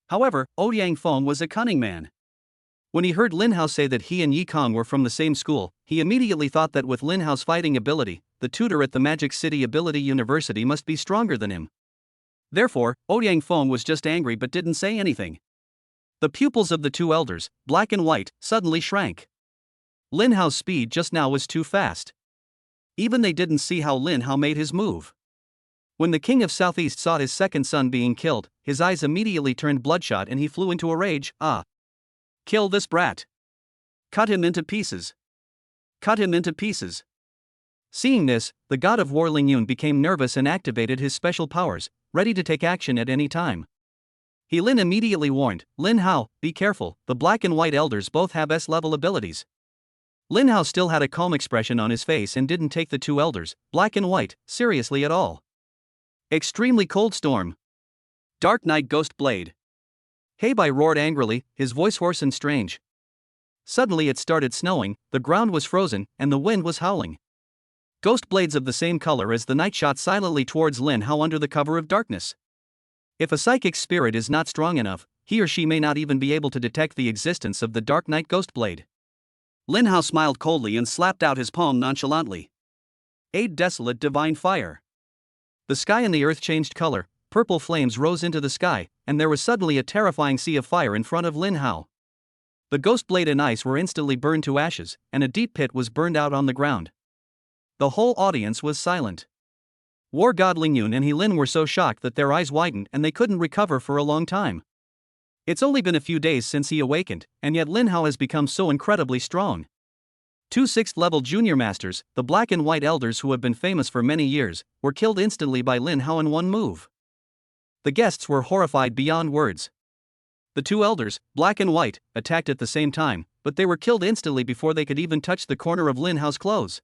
However, Ouyang Feng was a cunning man. When he heard Lin Hao say that he and Yi Kong were from the same school, he immediately thought that with Lin Hao's fighting ability, the tutor at the Magic City Ability University must be stronger than him. Therefore, Ouyang Feng was just angry but didn't say anything. The pupils of the two elders, black and white, suddenly shrank. Lin Hao's speed just now was too fast. Even they didn't see how Lin Hao made his move. When the king of Southeast saw his second son being killed, his eyes immediately turned bloodshot and he flew into a rage. Kill this brat. Cut him into pieces. Cut him into pieces. Seeing this, the god of war Ling Yun became nervous and activated his special powers, ready to take action at any time. Lin immediately warned, Lin Hao, be careful, the black and white elders both have S-level abilities. Lin Hao still had a calm expression on his face and didn't take the two elders, black and white, seriously at all. Extremely cold storm. Dark Night Ghost Blade. Heibai roared angrily, his voice hoarse and strange. Suddenly it started snowing, the ground was frozen, and the wind was howling. Ghost blades of the same color as the night shot silently towards Lin Hao under the cover of darkness. If a psychic spirit is not strong enough, he or she may not even be able to detect the existence of the Dark Night Ghost Blade. Lin Hao smiled coldly and slapped out his palm nonchalantly. Aid Desolate Divine Fire. The sky and the earth changed color, purple flames rose into the sky, and there was suddenly a terrifying sea of fire in front of Lin Hao. The Ghost Blade and ice were instantly burned to ashes, and a deep pit was burned out on the ground. The whole audience was silent. War God Ling Yun and Lin were so shocked that their eyes widened and they couldn't recover for a long time. It's only been a few days since he awakened, and yet Lin Hao has become so incredibly strong. Two 6th level junior masters, the black and white elders who have been famous for many years, were killed instantly by Lin Hao in one move. The guests were horrified beyond words. The two elders, black and white, attacked at the same time, but they were killed instantly before they could even touch the corner of Lin Hao's clothes.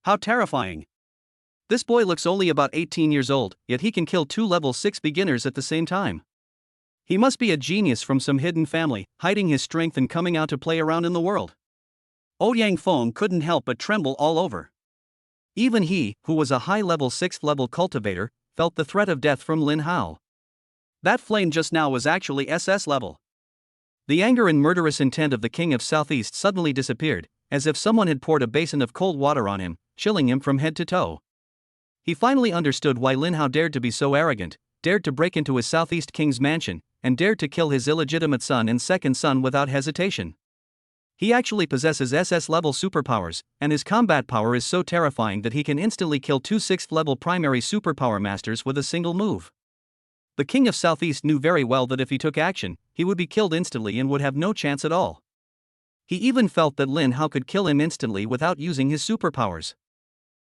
How terrifying. This boy looks only about 18 years old, yet he can kill two level 6 beginners at the same time. He must be a genius from some hidden family, hiding his strength and coming out to play around in the world. Ouyang Feng couldn't help but tremble all over. Even he, who was a high-level 6th level cultivator, felt the threat of death from Lin Hao. That flame just now was actually SS level. The anger and murderous intent of the king of Southeast suddenly disappeared, as if someone had poured a basin of cold water on him, chilling him from head to toe. He finally understood why Lin Hao dared to be so arrogant, dared to break into his Southeast king's mansion, and dared to kill his illegitimate son and second son without hesitation. He actually possesses SS-level superpowers, and his combat power is so terrifying that he can instantly kill two 6th-level primary superpower masters with a single move. The king of Southeast knew very well that if he took action, he would be killed instantly and would have no chance at all. He even felt that Lin Hao could kill him instantly without using his superpowers.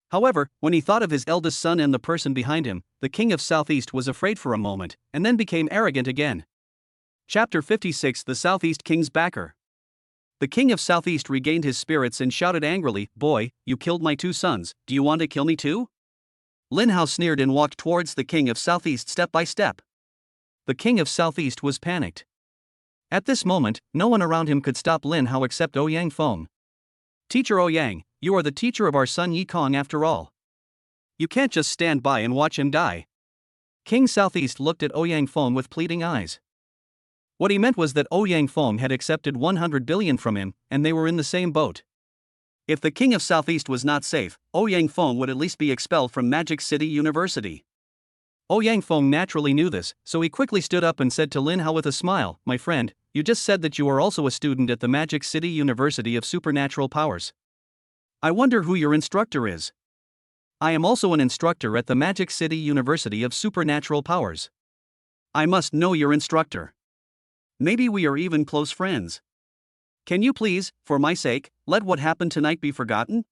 However, when he thought of his eldest son and the person behind him, the king of Southeast was afraid for a moment, and then became arrogant again. Chapter 56 The Southeast King's Backer. The king of Southeast regained his spirits and shouted angrily, "Boy, you killed my two sons, do you want to kill me too?" Lin Hao sneered and walked towards the king of Southeast step by step. The king of Southeast was panicked. At this moment, no one around him could stop Lin Hao except Ouyang Feng. "Teacher Ouyang, you are the teacher of our son Yi Kong after all. You can't just stand by and watch him die." King Southeast looked at Ouyang Feng with pleading eyes. What he meant was that Ouyang Feng had accepted 100 billion from him, and they were in the same boat. If the king of Southeast was not safe, Ouyang Feng would at least be expelled from Magic City University. Ouyang Feng naturally knew this, so he quickly stood up and said to Lin Hao with a smile, "My friend, you just said that you are also a student at the Magic City University of Supernatural Powers. I wonder who your instructor is." I am also an instructor at the Magic City University of Supernatural Powers. I must know your instructor. Maybe we are even close friends. Can you please, for my sake, let what happened tonight be forgotten?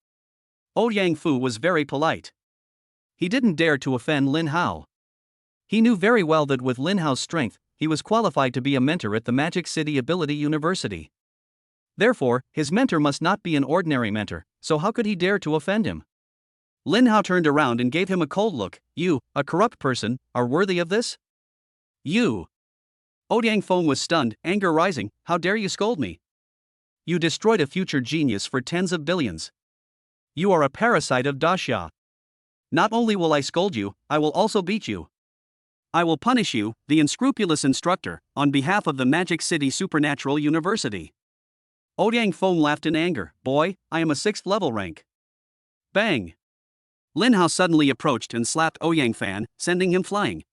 Ouyang Fu was very polite. He didn't dare to offend Lin Hao. He knew very well that with Lin Hao's strength, he was qualified to be a mentor at the Magic City Ability University. Therefore, his mentor must not be an ordinary mentor, so how could he dare to offend him? Lin Hao turned around and gave him a cold look. You, a corrupt person, are worthy of this? You. Ouyang Feng was stunned, anger rising. How dare you scold me? You destroyed a future genius for tens of billions. You are a parasite of Daxia. Not only will I scold you, I will also beat you. I will punish you, the unscrupulous instructor, on behalf of the Magic City Supernatural University. Ouyang Feng laughed in anger. Boy, I am a 6th level rank. Bang! Lin Hao suddenly approached and slapped Ouyang Fan, sending him flying.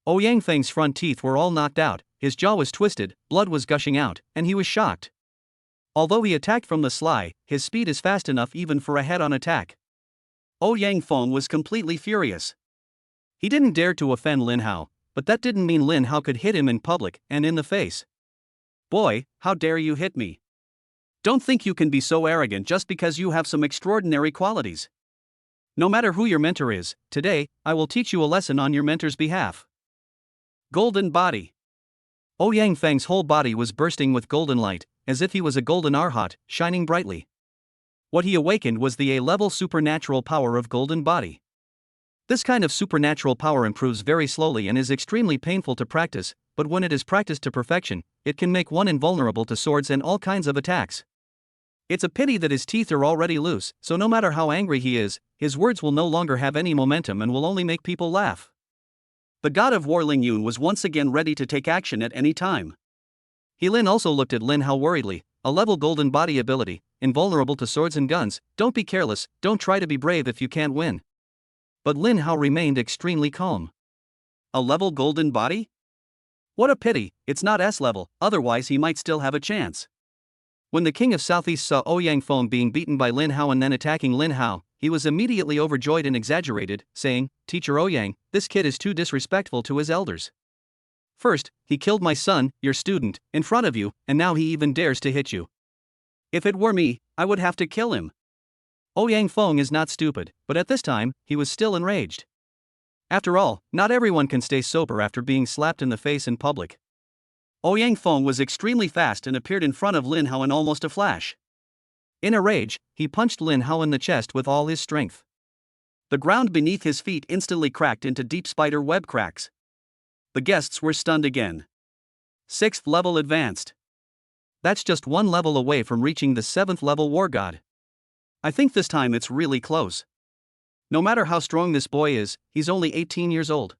Ouyang Feng's front teeth were all knocked out, his jaw was twisted, blood was gushing out, and he was shocked. Although he attacked from the sly, his speed is fast enough even for a head-on attack. Ouyang Feng was completely furious. He didn't dare to offend Lin Hao, but that didn't mean Lin Hao could hit him in public and in the face. Boy, how dare you hit me? Don't think you can be so arrogant just because you have some extraordinary qualities. No matter who your mentor is, today, I will teach you a lesson on your mentor's behalf. Golden Body. Ouyang Feng's whole body was bursting with golden light, as if he was a golden arhat, shining brightly. What he awakened was the A-level supernatural power of Golden Body. This kind of supernatural power improves very slowly and is extremely painful to practice, but when it is practiced to perfection, it can make one invulnerable to swords and all kinds of attacks. It's a pity that his teeth are already loose, so no matter how angry he is, his words will no longer have any momentum and will only make people laugh. The god of war Ling Yun was once again ready to take action at any time. He Lin also looked at Lin Hao worriedly. A level Golden Body ability, invulnerable to swords and guns. Don't be careless, don't try to be brave if you can't win. But Lin Hao remained extremely calm. A level Golden Body? What a pity, it's not S level, otherwise he might still have a chance. When the king of Southeast saw Ouyang Feng being beaten by Lin Hao and then attacking Lin Hao, he was immediately overjoyed and exaggerated, saying, Teacher Ouyang, this kid is too disrespectful to his elders. First, he killed my son, your student, in front of you, and now he even dares to hit you. If it were me, I would have to kill him. Ouyang Feng is not stupid, but at this time, he was still enraged. After all, not everyone can stay sober after being slapped in the face in public. Ouyang Feng was extremely fast and appeared in front of Lin Hao in almost a flash. In a rage, he punched Lin Hao in the chest with all his strength. The ground beneath his feet instantly cracked into deep spider web cracks. The guests were stunned again. 6th level advanced. That's just one level away from reaching the 7th level war god. I think this time it's really close. No matter how strong this boy is, he's only 18 years old.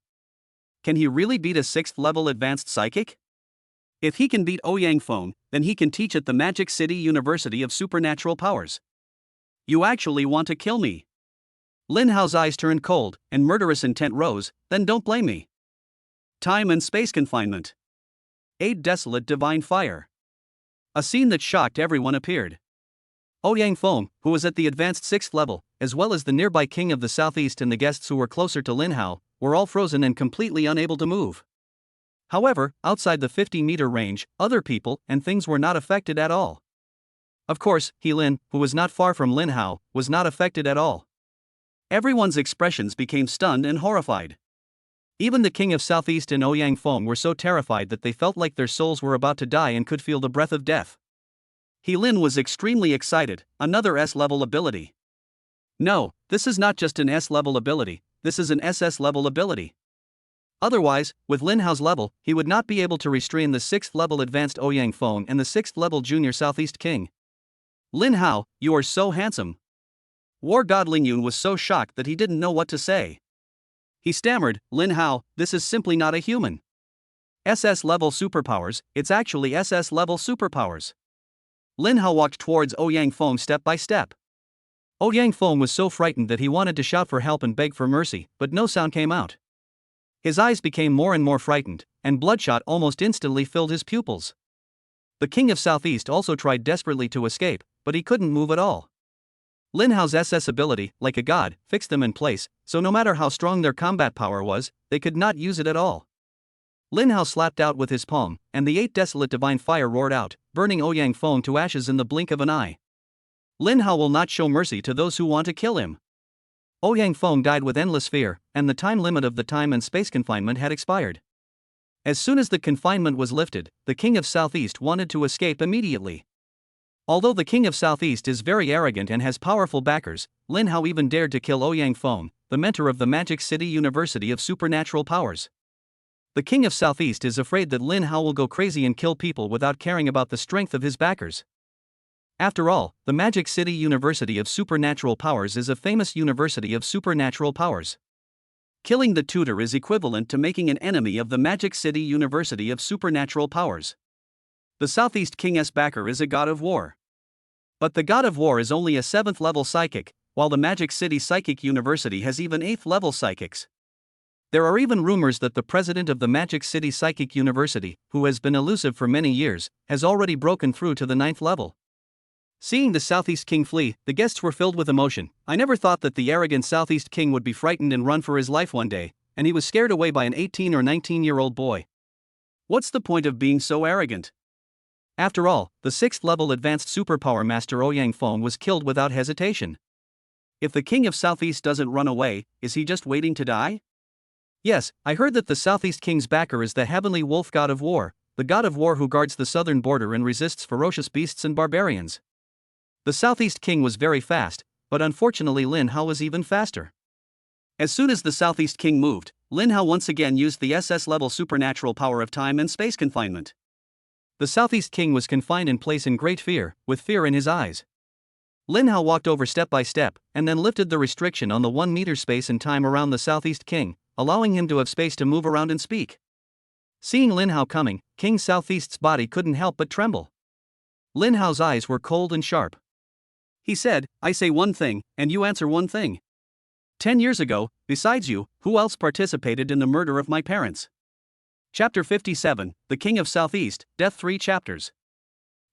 Can he really beat a 6th level advanced psychic? If he can beat Ouyang Feng, then he can teach at the Magic City University of Supernatural Powers. You actually want to kill me? Lin Hao's eyes turned cold, and murderous intent rose. Then don't blame me. Time and space confinement. 8 Desolate Divine Fire. A scene that shocked everyone appeared. Ouyang Feng, who was at the advanced 6th level, as well as the nearby king of the southeast and the guests who were closer to Lin Hao, were all frozen and completely unable to move. However, outside the 50-meter range, other people and things were not affected at all. Of course, He Lin, who was not far from Lin Hao, was not affected at all. Everyone's expressions became stunned and horrified. Even the king of Southeast and Ouyang Feng were so terrified that they felt like their souls were about to die and could feel the breath of death. He Lin was extremely excited, another S-level ability. No, this is not just an S-level ability, this is an SS-level ability. Otherwise, with Lin Hao's level, he would not be able to restrain the 6th level advanced Ouyang Feng and the 6th level junior Southeast king. Lin Hao, you are so handsome. War god Ling Yun was so shocked that he didn't know what to say. He stammered, Lin Hao, this is simply not a human. SS level superpowers, it's actually SS level superpowers. Lin Hao walked towards Ouyang Feng step by step. Ouyang Feng was so frightened that he wanted to shout for help and beg for mercy, but no sound came out. His eyes became more and more frightened, and bloodshot almost instantly filled his pupils. The king of Southeast also tried desperately to escape, but he couldn't move at all. Lin Hao's SS ability, like a god, fixed them in place, so no matter how strong their combat power was, they could not use it at all. Lin Hao slapped out with his palm, and the 8 Desolate Divine Fire roared out, burning Ouyang Feng to ashes in the blink of an eye. Lin Hao will not show mercy to those who want to kill him. Ouyang Feng died with endless fear, and the time limit of the time and space confinement had expired. As soon as the confinement was lifted, the King of Southeast wanted to escape immediately. Although the King of Southeast is very arrogant and has powerful backers, Lin Hao even dared to kill Ouyang Feng, the mentor of the Magic City University of Supernatural Powers. The King of Southeast is afraid that Lin Hao will go crazy and kill people without caring about the strength of his backers. After all, the Magic City University of Supernatural Powers is a famous university of supernatural powers. Killing the tutor is equivalent to making an enemy of the Magic City University of Supernatural Powers. The Southeast King's backer is a god of war. But the god of war is only a 7th level psychic, while the Magic City Psychic University has even 8th level psychics. There are even rumors that the president of the Magic City Psychic University, who has been elusive for many years, has already broken through to the 9th level. Seeing the Southeast King flee, the guests were filled with emotion. I never thought that the arrogant Southeast King would be frightened and run for his life one day, and he was scared away by an 18 or 19-year-old boy. What's the point of being so arrogant? After all, the 6th level advanced superpower master Ouyang Feng was killed without hesitation. If the King of Southeast doesn't run away, is he just waiting to die? Yes, I heard that the Southeast King's backer is the heavenly wolf god of war, the god of war who guards the southern border and resists ferocious beasts and barbarians. The Southeast King was very fast, but unfortunately Lin Hao was even faster. As soon as the Southeast King moved, Lin Hao once again used the SS-level supernatural power of time and space confinement. The Southeast King was confined in place in great fear, with fear in his eyes. Lin Hao walked over step by step, and then lifted the restriction on the 1 meter space and time around the Southeast King, allowing him to have space to move around and speak. Seeing Lin Hao coming, King Southeast's body couldn't help but tremble. Lin Hao's eyes were cold and sharp. He said, I say one thing, and you answer one thing. 10 years ago, besides you, who else participated in the murder of my parents? Chapter 57, The King of Southeast, Death 3 chapters.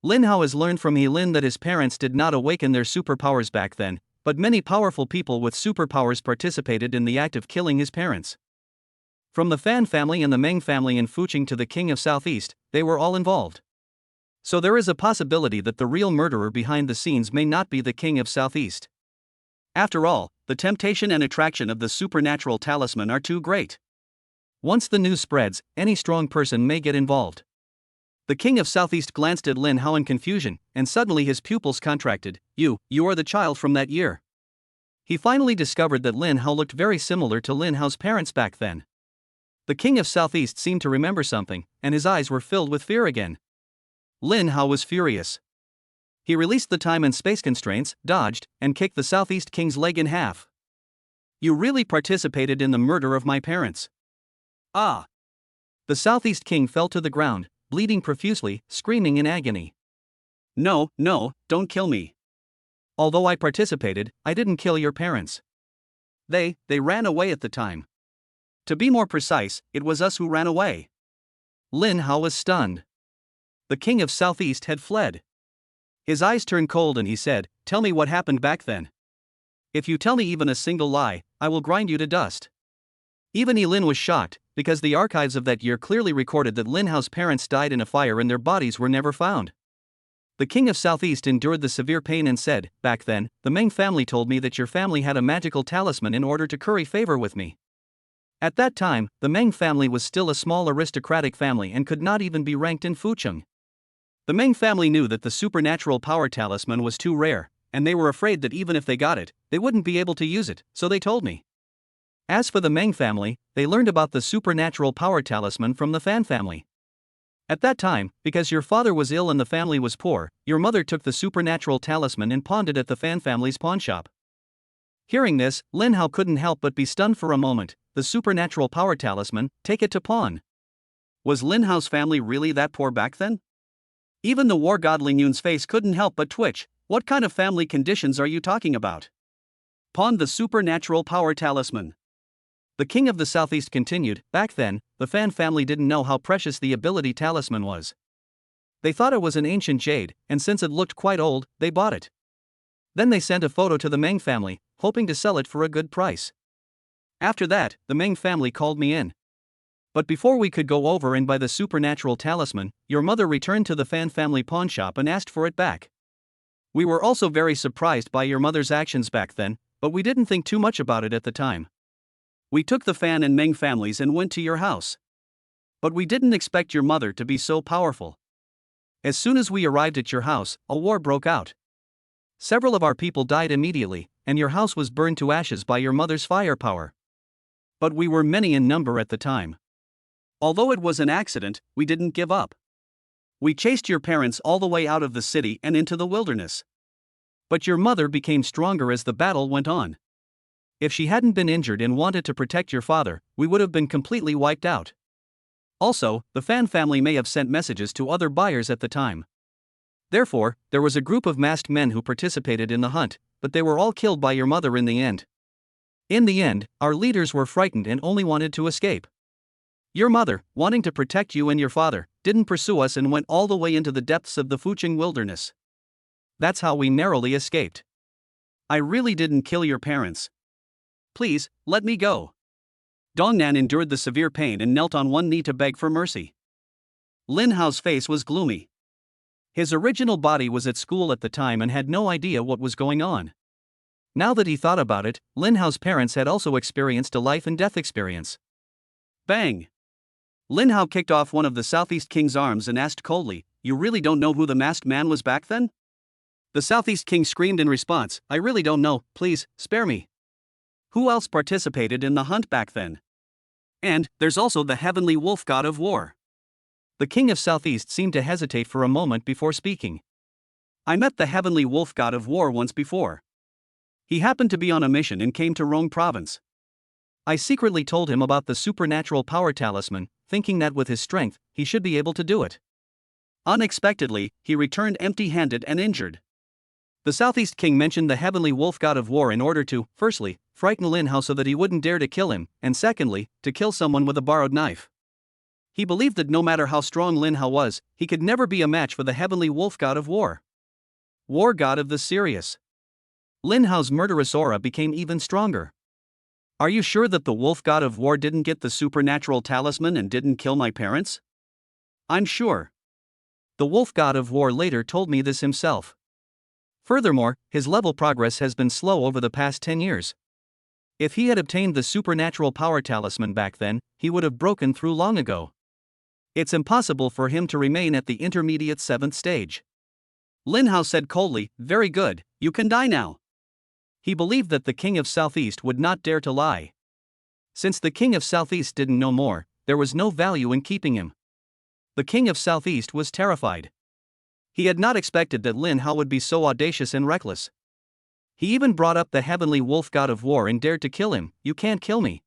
Lin Hao has learned from Lin that his parents did not awaken their superpowers back then, but many powerful people with superpowers participated in the act of killing his parents. From the Fan family and the Meng family in Fuching to the King of Southeast, they were all involved. So there is a possibility that the real murderer behind the scenes may not be the King of Southeast. After all, the temptation and attraction of the supernatural talisman are too great. Once the news spreads, any strong person may get involved. The King of Southeast glanced at Lin Hao in confusion, and suddenly his pupils contracted. You are the child from that year. He finally discovered that Lin Hao looked very similar to Lin Hao's parents back then. The King of Southeast seemed to remember something, and his eyes were filled with fear again. Lin Hao was furious. He released the time and space constraints, dodged, and kicked the Southeast King's leg in half. You really participated in the murder of my parents. Ah! The Southeast King fell to the ground, bleeding profusely, screaming in agony. No, don't kill me. Although I participated, I didn't kill your parents. They ran away at the time. To be more precise, it was us who ran away. Lin Hao was stunned. The King of Southeast had fled. His eyes turned cold and he said, Tell me what happened back then. If you tell me even a single lie, I will grind you to dust. Even Lin was shocked, because the archives of that year clearly recorded that Lin Hao's parents died in a fire and their bodies were never found. The King of Southeast endured the severe pain and said, Back then, the Meng family told me that your family had a magical talisman in order to curry favor with me. At that time, the Meng family was still a small aristocratic family and could not even be ranked in Fucheng. The Meng family knew that the supernatural power talisman was too rare, and they were afraid that even if they got it, they wouldn't be able to use it, so they told me. As for the Meng family, they learned about the supernatural power talisman from the Fan family. At that time, because your father was ill and the family was poor, your mother took the supernatural talisman and pawned it at the Fan family's pawn shop. Hearing this, Lin Hao couldn't help but be stunned for a moment. The supernatural power talisman, take it to pawn. Was Lin Hao's family really that poor back then? Even the war god Ling Yun's face couldn't help but twitch. What kind of family conditions are you talking about? Pawn the supernatural power talisman. The King of the Southeast continued, Back then, the Fan family didn't know how precious the ability talisman was. They thought it was an ancient jade, and since it looked quite old, they bought it. Then they sent a photo to the Meng family, hoping to sell it for a good price. After that, the Meng family called me in. But before we could go over and buy the supernatural talisman, your mother returned to the Fan family pawn shop and asked for it back. We were also very surprised by your mother's actions back then, but we didn't think too much about it at the time. We took the Fan and Meng families and went to your house. But we didn't expect your mother to be so powerful. As soon as we arrived at your house, a war broke out. Several of our people died immediately, and your house was burned to ashes by your mother's firepower. But we were many in number at the time. Although it was an accident, we didn't give up. We chased your parents all the way out of the city and into the wilderness. But your mother became stronger as the battle went on. If she hadn't been injured and wanted to protect your father, we would have been completely wiped out. Also, the Fan family may have sent messages to other buyers at the time. Therefore, there was a group of masked men who participated in the hunt, but they were all killed by your mother in the end. In the end, our leaders were frightened and only wanted to escape. Your mother, wanting to protect you and your father, didn't pursue us and went all the way into the depths of the Fuching wilderness. That's how we narrowly escaped. I really didn't kill your parents. Please, let me go. Dongnan endured the severe pain and knelt on one knee to beg for mercy. Lin Hao's face was gloomy. His original body was at school at the time and had no idea what was going on. Now that he thought about it, Lin Hao's parents had also experienced a life and death experience. Bang! Lin Hao kicked off one of the Southeast King's arms and asked coldly, "You really don't know who the masked man was back then?" The Southeast King screamed in response, "I really don't know, please, spare me." Who else participated in the hunt back then? And there's also the heavenly wolf god of war. The King of Southeast seemed to hesitate for a moment before speaking. I met the heavenly wolf god of war once before. He happened to be on a mission and came to Rong province. I secretly told him about the supernatural power talisman, thinking that with his strength, he should be able to do it. Unexpectedly, he returned empty-handed and injured. The Southeast King mentioned the heavenly wolf god of war in order to, firstly, frighten Lin Hao so that he wouldn't dare to kill him, and secondly, to kill someone with a borrowed knife. He believed that no matter how strong Lin Hao was, he could never be a match for the heavenly wolf god of war. War god of the Sirius. Lin Hao's murderous aura became even stronger. Are you sure that the wolf god of war didn't get the supernatural talisman and didn't kill my parents? I'm sure. The wolf god of war later told me this himself. Furthermore, his level progress has been slow over the past 10 years. If he had obtained the supernatural power talisman back then, he would have broken through long ago. It's impossible for him to remain at the intermediate 7th stage. Lin Hao said coldly, "Very good, you can die now." He believed that the King of Southeast would not dare to lie. Since the King of Southeast didn't know more, there was no value in keeping him. The King of Southeast was terrified. He had not expected that Lin Hao would be so audacious and reckless. He even brought up the heavenly wolf god of war and dared to kill him. "You can't kill me.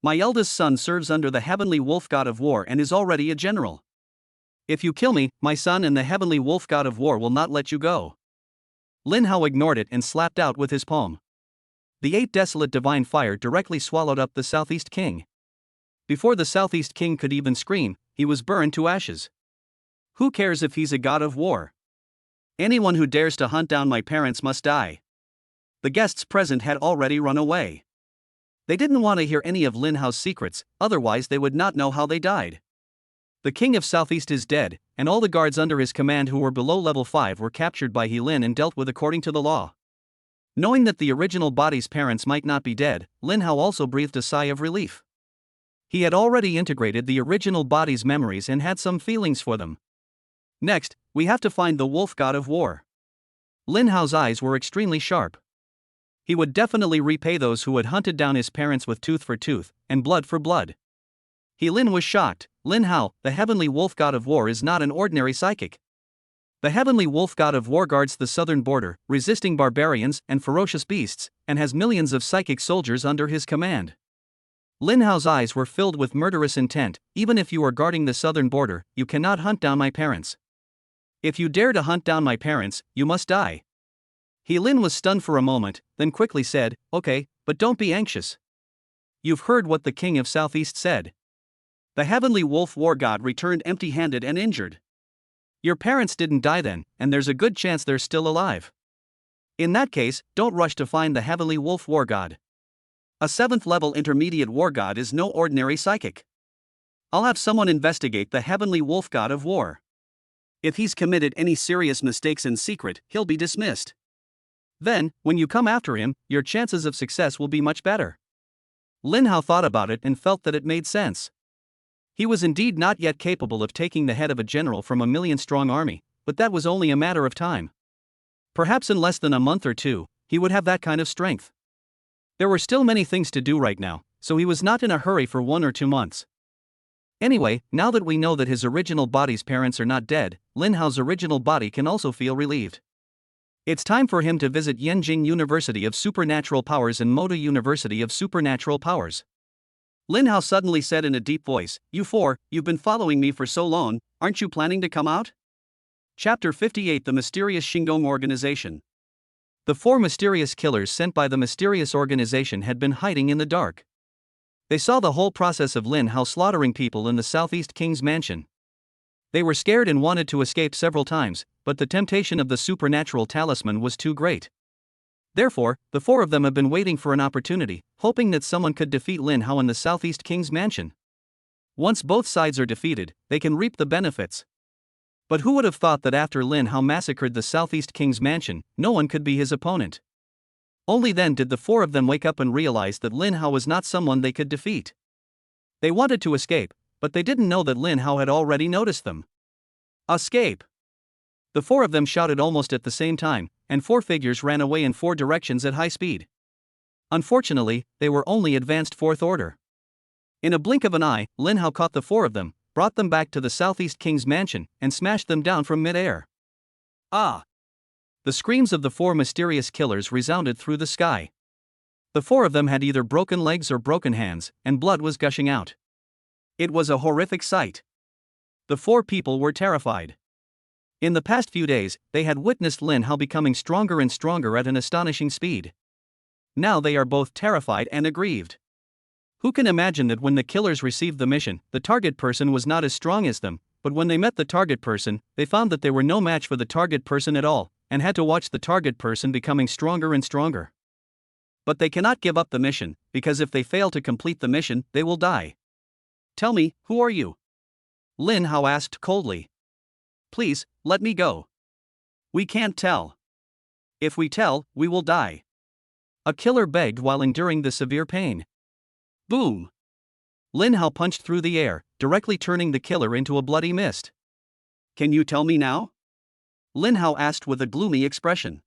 My eldest son serves under the heavenly wolf god of war and is already a general. If you kill me, my son and the heavenly wolf god of war will not let you go." Lin Hao ignored it and slapped out with his palm. The 8 Desolate divine fire directly swallowed up the Southeast King. Before the Southeast King could even scream, he was burned to ashes. Who cares if he's a god of war? Anyone who dares to hunt down my parents must die. The guests present had already run away. They didn't want to hear any of Lin Hao's secrets, otherwise they would not know how they died. The King of Southeast is dead, and all the guards under his command who were below level 5 were captured by He Lin and dealt with according to the law. Knowing that the original body's parents might not be dead, Lin Hao also breathed a sigh of relief. He had already integrated the original body's memories and had some feelings for them. Next, we have to find the wolf god of war. Lin Hao's eyes were extremely sharp. He would definitely repay those who had hunted down his parents with tooth for tooth, and blood for blood. He Lin was shocked. Lin Hao, the heavenly wolf god of war, is not an ordinary psychic. The heavenly wolf god of war guards the southern border, resisting barbarians and ferocious beasts, and has millions of psychic soldiers under his command. Lin Hao's eyes were filled with murderous intent. "Even if you are guarding the southern border, you cannot hunt down my parents. If you dare to hunt down my parents, you must die." He Lin was stunned for a moment, then quickly said, "Okay, but don't be anxious. You've heard what the King of Southeast said. The heavenly wolf war god returned empty-handed and injured. Your parents didn't die then, and there's a good chance they're still alive. In that case, don't rush to find the Heavenly Wolf War God. A 7th level intermediate war god is no ordinary psychic. I'll have someone investigate the Heavenly Wolf God of War. If he's committed any serious mistakes in secret, he'll be dismissed. Then, when you come after him, your chances of success will be much better. Lin Hao thought about it and felt that it made sense. He was indeed not yet capable of taking the head of a general from a million-strong army, but that was only a matter of time. Perhaps in less than a month or two, he would have that kind of strength. There were still many things to do right now, so he was not in a hurry for 1 or 2 months. Anyway, now that we know that his original body's parents are not dead, Lin Hao's original body can also feel relieved. It's time for him to visit Yenjing University of Supernatural Powers and Moda University of Supernatural Powers. Lin Hao suddenly said in a deep voice, "You four, you've been following me for so long, aren't you planning to come out?" Chapter 58: The Mysterious Shinggong Organization. The 4 mysterious killers sent by the mysterious organization had been hiding in the dark. They saw the whole process of Lin Hao slaughtering people in the Southeast King's mansion. They were scared and wanted to escape several times, but the temptation of the supernatural talisman was too great. Therefore, the 4 of them have been waiting for an opportunity, hoping that someone could defeat Lin Hao in the Southeast King's mansion. Once both sides are defeated, they can reap the benefits. But who would have thought that after Lin Hao massacred the Southeast King's mansion, no one could be his opponent? Only then did the 4 of them wake up and realize that Lin Hao was not someone they could defeat. They wanted to escape, but they didn't know that Lin Hao had already noticed them. Escape! The 4 of them shouted almost at the same time, and 4 figures ran away in 4 directions at high speed. Unfortunately, they were only advanced 4th order. In a blink of an eye, Lin Hao caught the 4 of them, brought them back to the Southeast King's mansion, and smashed them down from mid-air. Ah! The screams of the 4 mysterious killers resounded through the sky. The 4 of them had either broken legs or broken hands, and blood was gushing out. It was a horrific sight. The 4 people were terrified. In the past few days, they had witnessed Lin Hao becoming stronger and stronger at an astonishing speed. Now they are both terrified and aggrieved. Who can imagine that when the killers received the mission, the target person was not as strong as them, but when they met the target person, they found that they were no match for the target person at all, and had to watch the target person becoming stronger and stronger. But they cannot give up the mission, because if they fail to complete the mission, they will die. "Tell me, who are you?" Lin Hao asked coldly. "Please, let me go. We can't tell. If we tell, we will die," a killer begged while enduring the severe pain. Boom! Lin Hao punched through the air, directly turning the killer into a bloody mist. "Can you tell me now?" Lin Hao asked with a gloomy expression.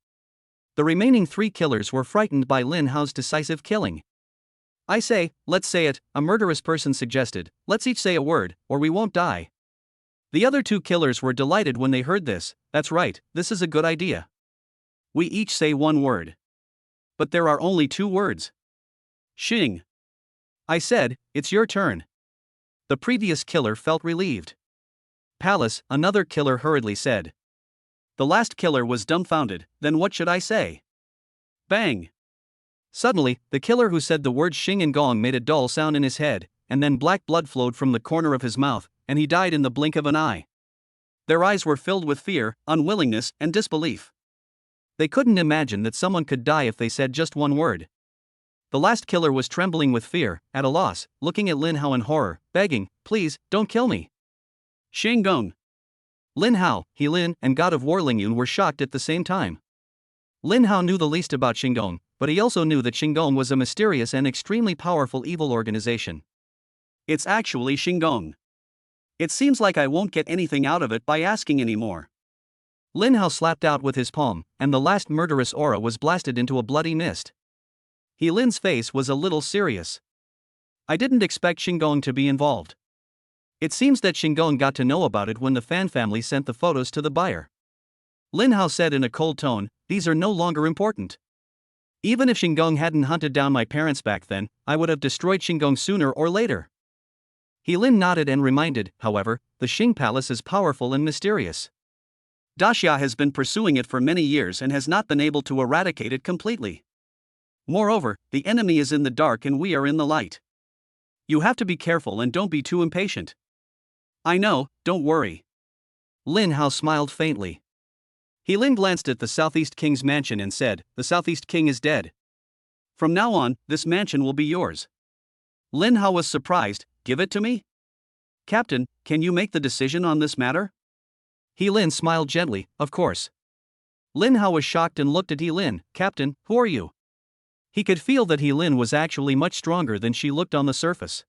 The remaining 3 killers were frightened by Lin Hao's decisive killing. "I say, let's say it," a murderous person suggested. "Let's each say a word, or we won't die." The other 2 killers were delighted when they heard this. "That's right, this is a good idea. We each say one word. But there are only 2 words. Xing." I said, "It's your turn." The previous killer felt relieved. "Palace," another killer hurriedly said. The last killer was dumbfounded. "Then what should I say?" Bang! Suddenly, the killer who said the word Xing and Gong made a dull sound in his head, and then black blood flowed from the corner of his mouth, and he died in the blink of an eye. Their eyes were filled with fear, unwillingness, and disbelief. They couldn't imagine that someone could die if they said just one word. The last killer was trembling with fear, at a loss, looking at Lin Hao in horror, begging, "Please, don't kill me." Xing Gong. Lin Hao, He-Lin, and God of War Ling Yun were shocked at the same time. Lin Hao knew the least about Shinggong, but he also knew that Shinggong was a mysterious and extremely powerful evil organization. "It's actually Shinggong. It seems like I won't get anything out of it by asking anymore." Lin Hao slapped out with his palm, and the last murderous aura was blasted into a bloody mist. He-Lin's face was a little serious. "I didn't expect Shinggong to be involved. It seems that Shinggong got to know about it when the fan family sent the photos to the buyer." Lin Hao said in a cold tone, "These are no longer important. Even if Shinggong hadn't hunted down my parents back then, I would have destroyed Shinggong sooner or later." He-Lin nodded and reminded, however, the Xing Palace is powerful and mysterious. Daxia has been pursuing it for many years and has not been able to eradicate it completely. Moreover, the enemy is in the dark and we are in the light. You have to be careful and don't be too impatient. "I know, don't worry." Lin Hao smiled faintly. He Lin glanced at the Southeast King's mansion and said, "The Southeast King is dead. From now on, this mansion will be yours." Lin Hao was surprised. "Give it to me? Captain, can you make the decision on this matter?" He Lin smiled gently, "Of course." Lin Hao was shocked and looked at He Lin. "Captain, who are you?" He could feel that He Lin was actually much stronger than she looked on the surface.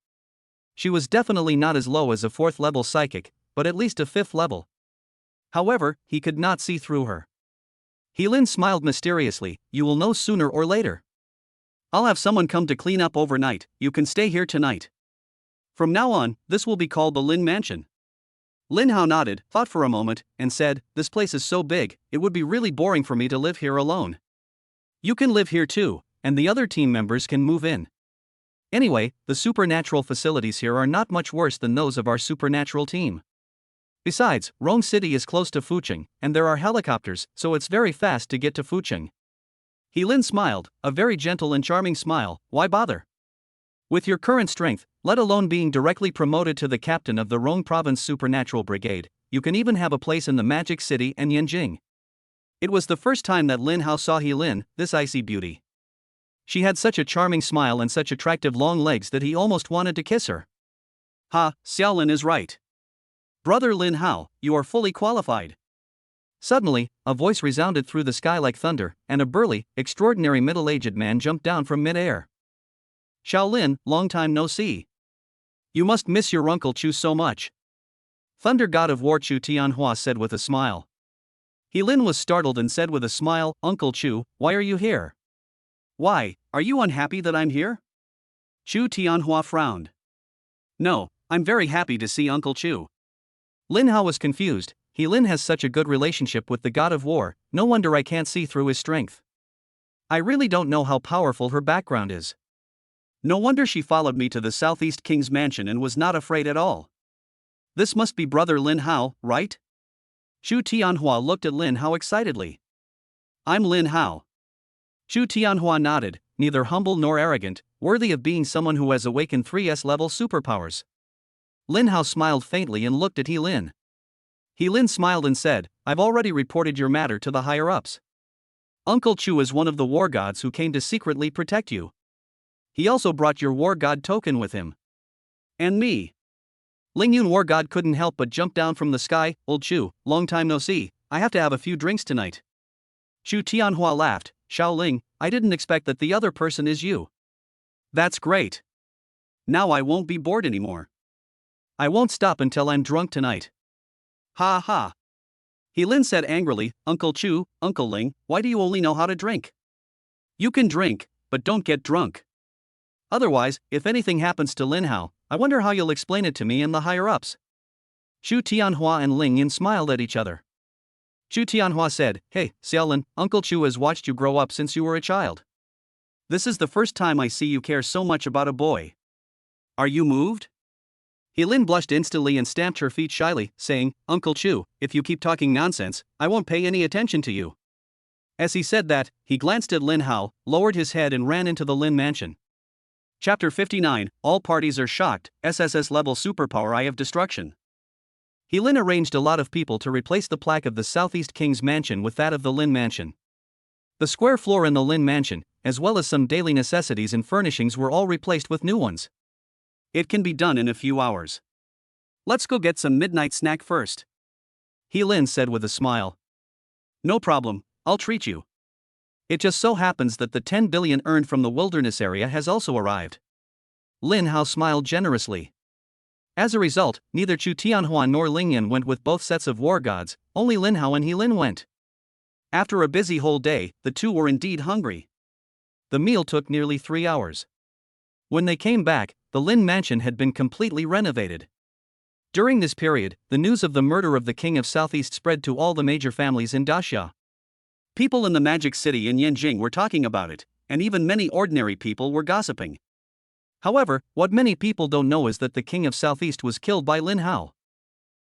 She was definitely not as low as a 4th level psychic, but at least a 5th level. However, he could not see through her. He Lin smiled mysteriously. "You will know sooner or later. I'll have someone come to clean up overnight. You can stay here tonight. From now on, this will be called the Lin Mansion." Lin Hao nodded, thought for a moment, and said, "This place is so big, it would be really boring for me to live here alone. You can live here too, and the other team members can move in. Anyway, the supernatural facilities here are not much worse than those of our supernatural team. Besides, Rome City is close to Fucheng, and there are helicopters, so it's very fast to get to Fucheng." He Lin smiled, a very gentle and charming smile. "Why bother? With your current strength, let alone being directly promoted to the captain of the Rome Province Supernatural Brigade, you can even have a place in the Magic City and Yanjing." It was the first time that Lin Hao saw He Lin, this icy beauty. She had such a charming smile and such attractive long legs that he almost wanted to kiss her. "Ha, Xiaolin is right. Brother Lin Hao, you are fully qualified." Suddenly, a voice resounded through the sky like thunder, and a burly, extraordinary middle-aged man jumped down from mid-air. "Xiaolin, long time no see. You must miss your Uncle Chu so much." Thunder God of War Chu Tianhua said with a smile. He Lin was startled and said with a smile, "Uncle Chu, why are you here?" "Why, are you unhappy that I'm here?" Chu Tianhua frowned. "No, I'm very happy to see Uncle Chu." Lin Hao was confused. He Lin has such a good relationship with the God of War, no wonder I can't see through his strength. I really don't know how powerful her background is. No wonder she followed me to the Southeast King's mansion and was not afraid at all. This must be Brother Lin Hao, right? Chu Tianhua looked at Lin Hao excitedly. "I'm Lin Hao." Chu Tianhua nodded, neither humble nor arrogant, worthy of being someone who has awakened 3S level superpowers. Lin Hao smiled faintly and looked at He Lin. He Lin smiled and said, "I've already reported your matter to the higher-ups. Uncle Chu is one of the war gods who came to secretly protect you. He also brought your war god token with him. And me." Lingyun war god couldn't help but jump down from the sky. "Old Chu, long time no see, I have to have a few drinks tonight." Chu Tianhua laughed. "Xiaoling, I didn't expect that the other person is you." "That's great. Now I won't be bored anymore. I won't stop until I'm drunk tonight." "Ha ha." He Lin said angrily, "Uncle Chu, Uncle Ling, why do you only know how to drink? You can drink, but don't get drunk. Otherwise, if anything happens to Lin Hao, I wonder how you'll explain it to me and the higher-ups." Chu Tianhua and Ling Yin smiled at each other. Chu Tianhua said, "Hey, Xiaolin, Uncle Chu has watched you grow up since you were a child. This is the first time I see you care so much about a boy. Are you moved?" He Lin blushed instantly and stamped her feet shyly, saying, "Uncle Chu, if you keep talking nonsense, I won't pay any attention to you." As he said that, he glanced at Lin Hao, lowered his head and ran into the Lin mansion. Chapter 59, All Parties Are Shocked, SSS Level Superpower Eye of Destruction. He Lin arranged a lot of people to replace the plaque of the Southeast King's mansion with that of the Lin mansion. The square floor in the Lin mansion, as well as some daily necessities and furnishings, were all replaced with new ones. "It can be done in a few hours. Let's go get some midnight snack first," He Lin said with a smile. "No problem, I'll treat you. It just so happens that the 10 billion earned from the wilderness area has also arrived." Lin Hao smiled generously. As a result, neither Chu Tianhua nor Lingyan went with both sets of war gods, only Lin Hao and He Lin went. After a busy whole day, the two were indeed hungry. The meal took nearly 3 hours. When they came back, the Lin mansion had been completely renovated. During this period, the news of the murder of the King of Southeast spread to all the major families in Daxia. People in the Magic City in Yanjing were talking about it, and even many ordinary people were gossiping. However, what many people don't know is that the King of Southeast was killed by Lin Hao.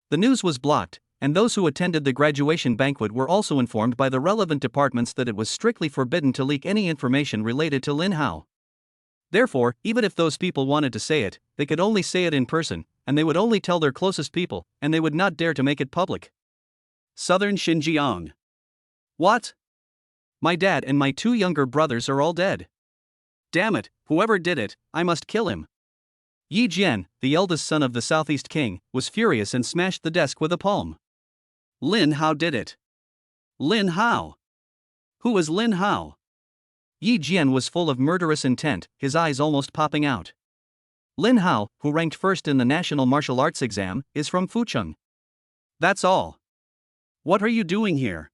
The news was blocked, and those who attended the graduation banquet were also informed by the relevant departments that it was strictly forbidden to leak any information related to Lin Hao. Therefore, even if those people wanted to say it, they could only say it in person, and they would only tell their closest people, and they would not dare to make it public. Southern Xinjiang. What? My dad and my 2 younger brothers are all dead. Damn it, whoever did it, I must kill him. Yi Jian, the eldest son of the Southeast King, was furious and smashed the desk with a palm. Lin Hao did it. Lin Hao? Who is Lin Hao? Yi Jian was full of murderous intent, his eyes almost popping out. Lin Hao, who ranked first in the national martial arts exam, is from Fucheng. That's all. What are you doing here?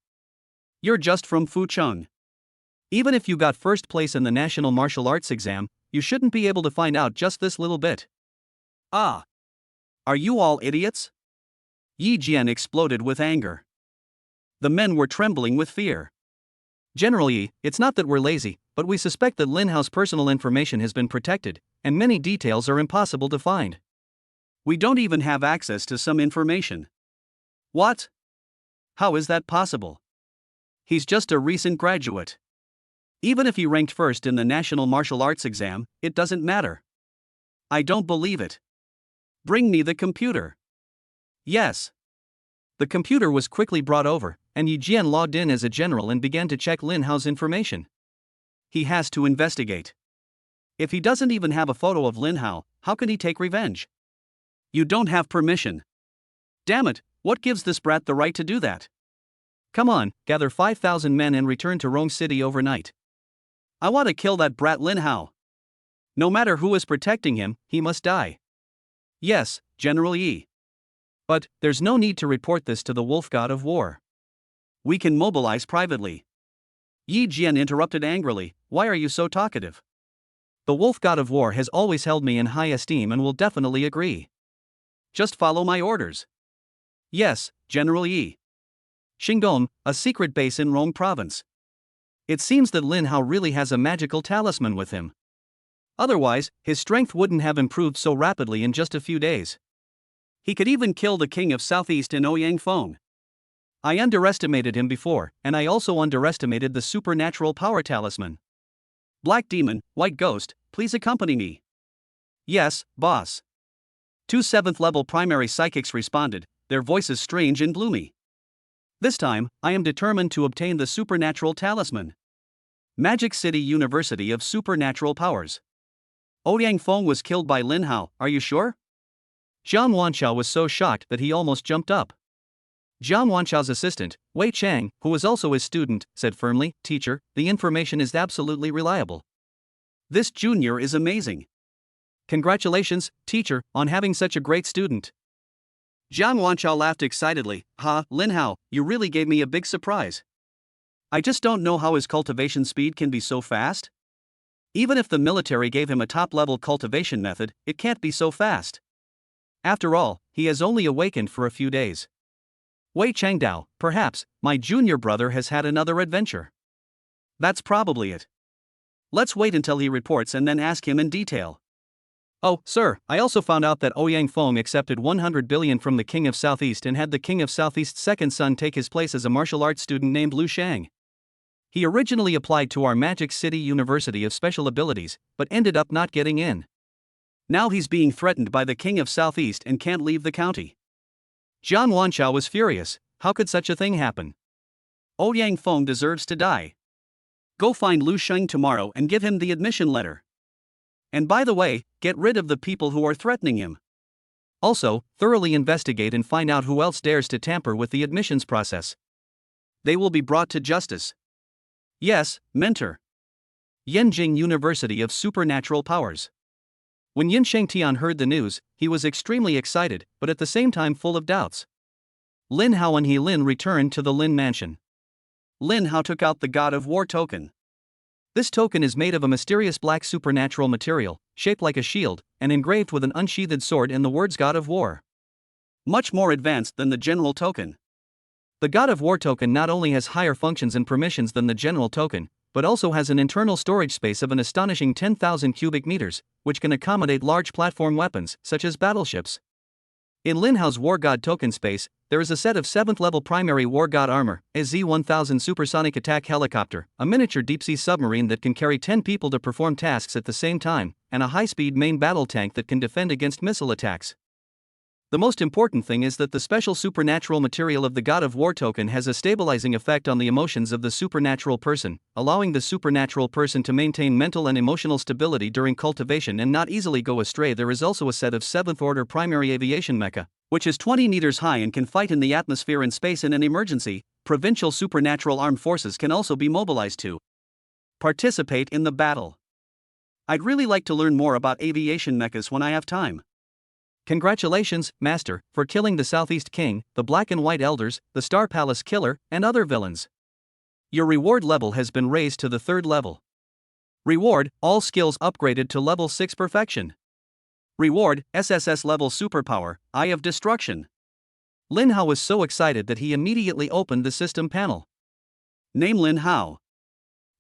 You're just from Fucheng. Even if you got first place in the national martial arts exam, you shouldn't be able to find out just this little bit. Ah. Are you all idiots? Yi Jian exploded with anger. The men were trembling with fear. General Yi, it's not that we're lazy, but we suspect that Lin Hao's personal information has been protected, and many details are impossible to find. We don't even have access to some information. What? How is that possible? He's just a recent graduate. Even if he ranked first in the national martial arts exam, it doesn't matter. I don't believe it. Bring me the computer. Yes. The computer was quickly brought over, and Yi Jian logged in as a general and began to check Lin Hao's information. He has to investigate. If he doesn't even have a photo of Lin Hao, how can he take revenge? You don't have permission. Damn it, what gives this brat the right to do that? Come on, gather 5,000 men and return to Rome City overnight. I want to kill that brat Lin Hao. No matter who is protecting him, he must die. Yes, General Yi. But there's no need to report this to the Wolf God of War. We can mobilize privately. Yi Jian interrupted angrily, why are you so talkative? The Wolf God of War has always held me in high esteem and will definitely agree. Just follow my orders. Yes, General Yi. Xingdong, a secret base in Rome province. It seems that Lin Hao really has a magical talisman with him. Otherwise, his strength wouldn't have improved so rapidly in just a few days. He could even kill the king of Southeast in Ouyang Feng. I underestimated him before, and I also underestimated the supernatural power talisman. Black Demon, White Ghost, please accompany me. Yes, boss. 2 7th-level primary psychics responded, their voices strange and gloomy. This time, I am determined to obtain the supernatural talisman. Magic City University of Supernatural Powers. Ouyang Feng was killed by Lin Hao, are you sure? Jiang Wanchao was so shocked that he almost jumped up. Jiang Wanchao's assistant, Wei Chang, who was also his student, said firmly, Teacher, the information is absolutely reliable. This junior is amazing. Congratulations, teacher, on having such a great student. Jiang Wanchao laughed excitedly, Lin Hao, you really gave me a big surprise. I just don't know how his cultivation speed can be so fast. Even if the military gave him a top-level cultivation method, it can't be so fast. After all, he has only awakened for a few days. Wei Changdao, perhaps, my junior brother has had another adventure. That's probably it. Let's wait until he reports and then ask him in detail. Oh, sir, I also found out that Ouyang Feng accepted 100 billion from the King of Southeast and had the King of Southeast's second son take his place as a martial arts student named Lu Shang. He originally applied to our Magic City University of Special Abilities, but ended up not getting in. Now he's being threatened by the King of Southeast and can't leave the county. Jiang Wanchao was furious, how could such a thing happen? Ouyang Feng deserves to die. Go find Lu Sheng tomorrow and give him the admission letter. And by the way, get rid of the people who are threatening him. Also, thoroughly investigate and find out who else dares to tamper with the admissions process. They will be brought to justice. Yes, mentor. Yanjing University of Supernatural Powers. When Yin Shengtian heard the news, he was extremely excited, but at the same time full of doubts. Lin Hao and He Lin returned to the Lin Mansion. Lin Hao took out the God of War token. This token is made of a mysterious black supernatural material, shaped like a shield, and engraved with an unsheathed sword and the words God of War. Much more advanced than the general token. The God of War token not only has higher functions and permissions than the general token, but also has an internal storage space of an astonishing 10,000 cubic meters, which can accommodate large platform weapons, such as battleships. In Lin Hao's War God token space, there is a set of 7th-level primary War God armor, a Z-1000 supersonic attack helicopter, a miniature deep-sea submarine that can carry 10 people to perform tasks at the same time, and a high-speed main battle tank that can defend against missile attacks. The most important thing is that the special supernatural material of the God of War token has a stabilizing effect on the emotions of the supernatural person, allowing the supernatural person to maintain mental and emotional stability during cultivation and not easily go astray. There is also a set of 7th order primary aviation mecha, which is 20 meters high and can fight in the atmosphere and space in an emergency. Provincial supernatural armed forces can also be mobilized to participate in the battle. I'd really like to learn more about aviation mechas when I have time. Congratulations, Master, for killing the Southeast King, the Black and White Elders, the Star Palace Killer, and other villains. Your reward level has been raised to the 3rd level. Reward, all skills upgraded to level 6 perfection. Reward, SSS level superpower, Eye of Destruction. Lin Hao was so excited that he immediately opened the system panel. Name Lin Hao.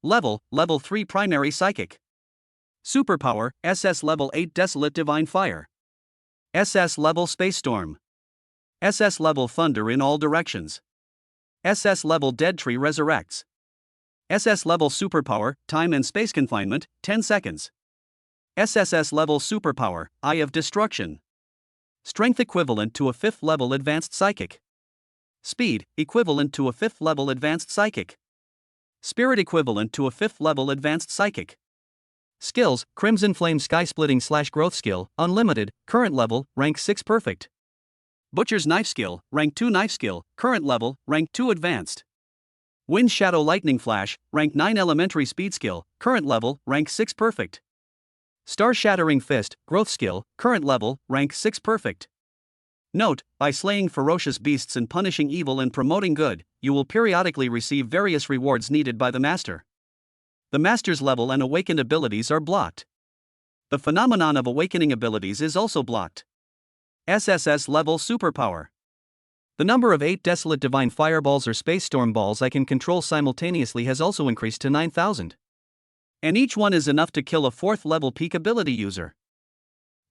Level 3 primary psychic. Superpower, SS level 8 Desolate Divine Fire. SS level Space Storm. SS level Thunder in all directions. SS level Dead Tree resurrects. SS level Superpower, Time and Space Confinement, 10 seconds. SSS level Superpower, Eye of Destruction. Strength equivalent to a 5th level Advanced Psychic. Speed, equivalent to a 5th level Advanced Psychic. Spirit equivalent to a 5th level Advanced Psychic. Skills, Crimson Flame Sky Splitting / Growth Skill, Unlimited, current level, rank 6 perfect. Butcher's Knife Skill, rank 2 Knife Skill, current level, rank 2 advanced. Wind Shadow Lightning Flash, rank 9 Elementary Speed Skill, current level, rank 6 perfect. Star Shattering Fist, Growth Skill, current level, rank 6 perfect. Note, by slaying ferocious beasts and punishing evil and promoting good, you will periodically receive various rewards needed by the Master. The Master's level and awakened abilities are blocked. The phenomenon of awakening abilities is also blocked. SSS level superpower. The number of 8 Desolate Divine Fireballs or Space Storm Balls I can control simultaneously has also increased to 9,000. And each one is enough to kill a 4th level peak ability user.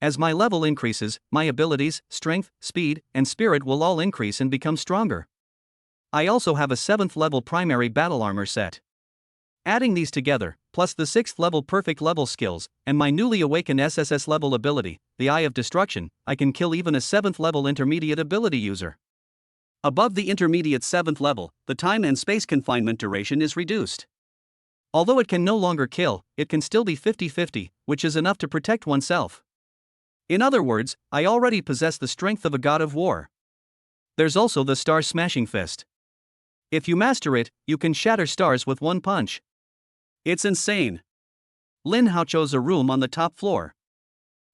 As my level increases, my abilities, strength, speed, and spirit will all increase and become stronger. I also have a 7th level primary battle armor set. Adding these together, plus the 6th level perfect level skills, and my newly awakened SSS level ability, the Eye of Destruction, I can kill even a 7th level intermediate ability user. Above the intermediate 7th level, the time and space confinement duration is reduced. Although it can no longer kill, it can still be 50-50, which is enough to protect oneself. In other words, I already possess the strength of a God of War. There's also the Star Smashing Fist. If you master it, you can shatter stars with one punch. It's insane. Lin Hao chose a room on the top floor.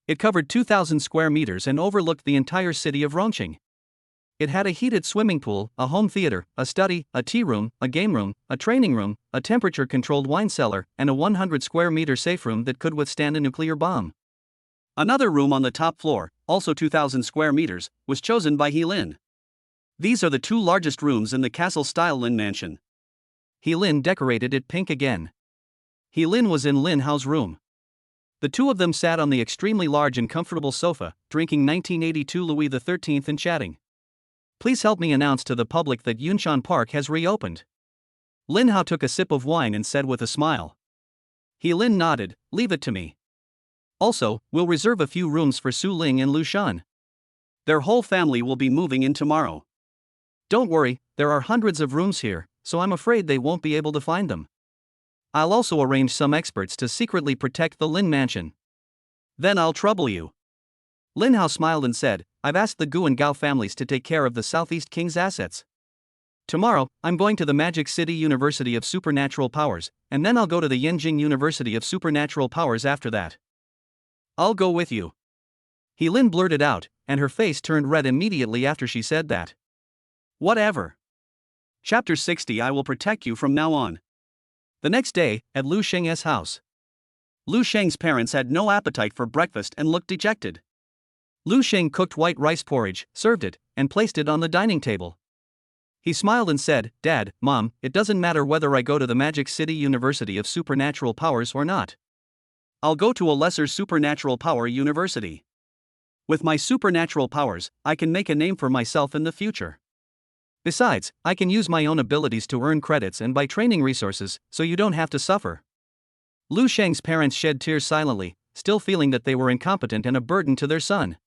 It covered 2,000 square meters and overlooked the entire city of Rongqing. It had a heated swimming pool, a home theater, a study, a tea room, a game room, a training room, a temperature-controlled wine cellar, and a 100 square meter safe room that could withstand a nuclear bomb. Another room on the top floor, also 2,000 square meters, was chosen by He Lin. These are the 2 largest rooms in the castle-style Lin mansion. He Lin decorated it pink again. He Lin was in Lin Hao's room. The two of them sat on the extremely large and comfortable sofa, drinking 1982 Louis XIII and chatting. Please help me announce to the public that Yunshan Park has reopened. Lin Hao took a sip of wine and said with a smile. He Lin nodded, leave it to me. Also, we'll reserve a few rooms for Su Ling and Lu Shan. Their whole family will be moving in tomorrow. Don't worry, there are hundreds of rooms here, so I'm afraid they won't be able to find them. I'll also arrange some experts to secretly protect the Lin mansion. Then I'll trouble you. Lin Hao smiled and said, I've asked the Gu and Gao families to take care of the Southeast King's assets. Tomorrow, I'm going to the Magic City University of Supernatural Powers, and then I'll go to the Yenjing University of Supernatural Powers after that. I'll go with you. He Lin blurted out, and her face turned red immediately after she said that. Whatever. Chapter 60 I will protect you from now on. The next day, at Lu Sheng's house. Lu Sheng's parents had no appetite for breakfast and looked dejected. Lu Sheng cooked white rice porridge, served it, and placed it on the dining table. He smiled and said, Dad, Mom, it doesn't matter whether I go to the Magic City University of Supernatural Powers or not. I'll go to a lesser supernatural power university. With my supernatural powers, I can make a name for myself in the future. Besides, I can use my own abilities to earn credits and buy training resources, so you don't have to suffer. Lu Sheng's parents shed tears silently, still feeling that they were incompetent and a burden to their son.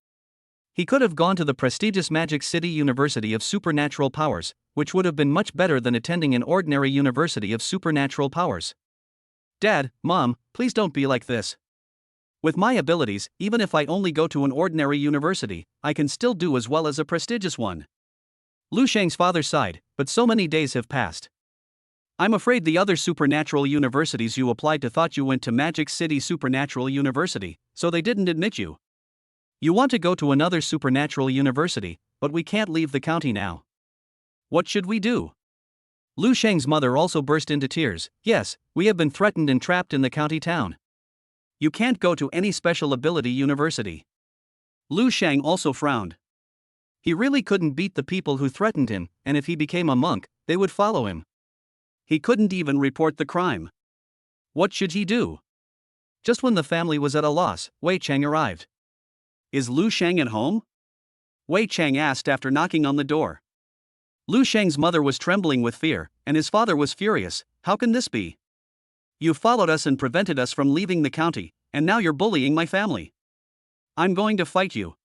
He could have gone to the prestigious Magic City University of Supernatural Powers, which would have been much better than attending an ordinary University of Supernatural Powers. Dad, Mom, please don't be like this. With my abilities, even if I only go to an ordinary university, I can still do as well as a prestigious one. Lu Shang's father sighed, but so many days have passed. I'm afraid the other supernatural universities you applied to thought you went to Magic City Supernatural University, so they didn't admit you. You want to go to another supernatural university, but we can't leave the county now. What should we do? Lu Shang's mother also burst into tears. Yes, we have been threatened and trapped in the county town. You can't go to any special ability university. Lu Shang also frowned. He really couldn't beat the people who threatened him, and if he became a monk, they would follow him. He couldn't even report the crime. What should he do? Just when the family was at a loss, Wei Chang arrived. Is Lu Shang at home? Wei Chang asked after knocking on the door. Lu Shang's mother was trembling with fear, and his father was furious. How can this be? You followed us and prevented us from leaving the county, and now you're bullying my family. I'm going to fight you.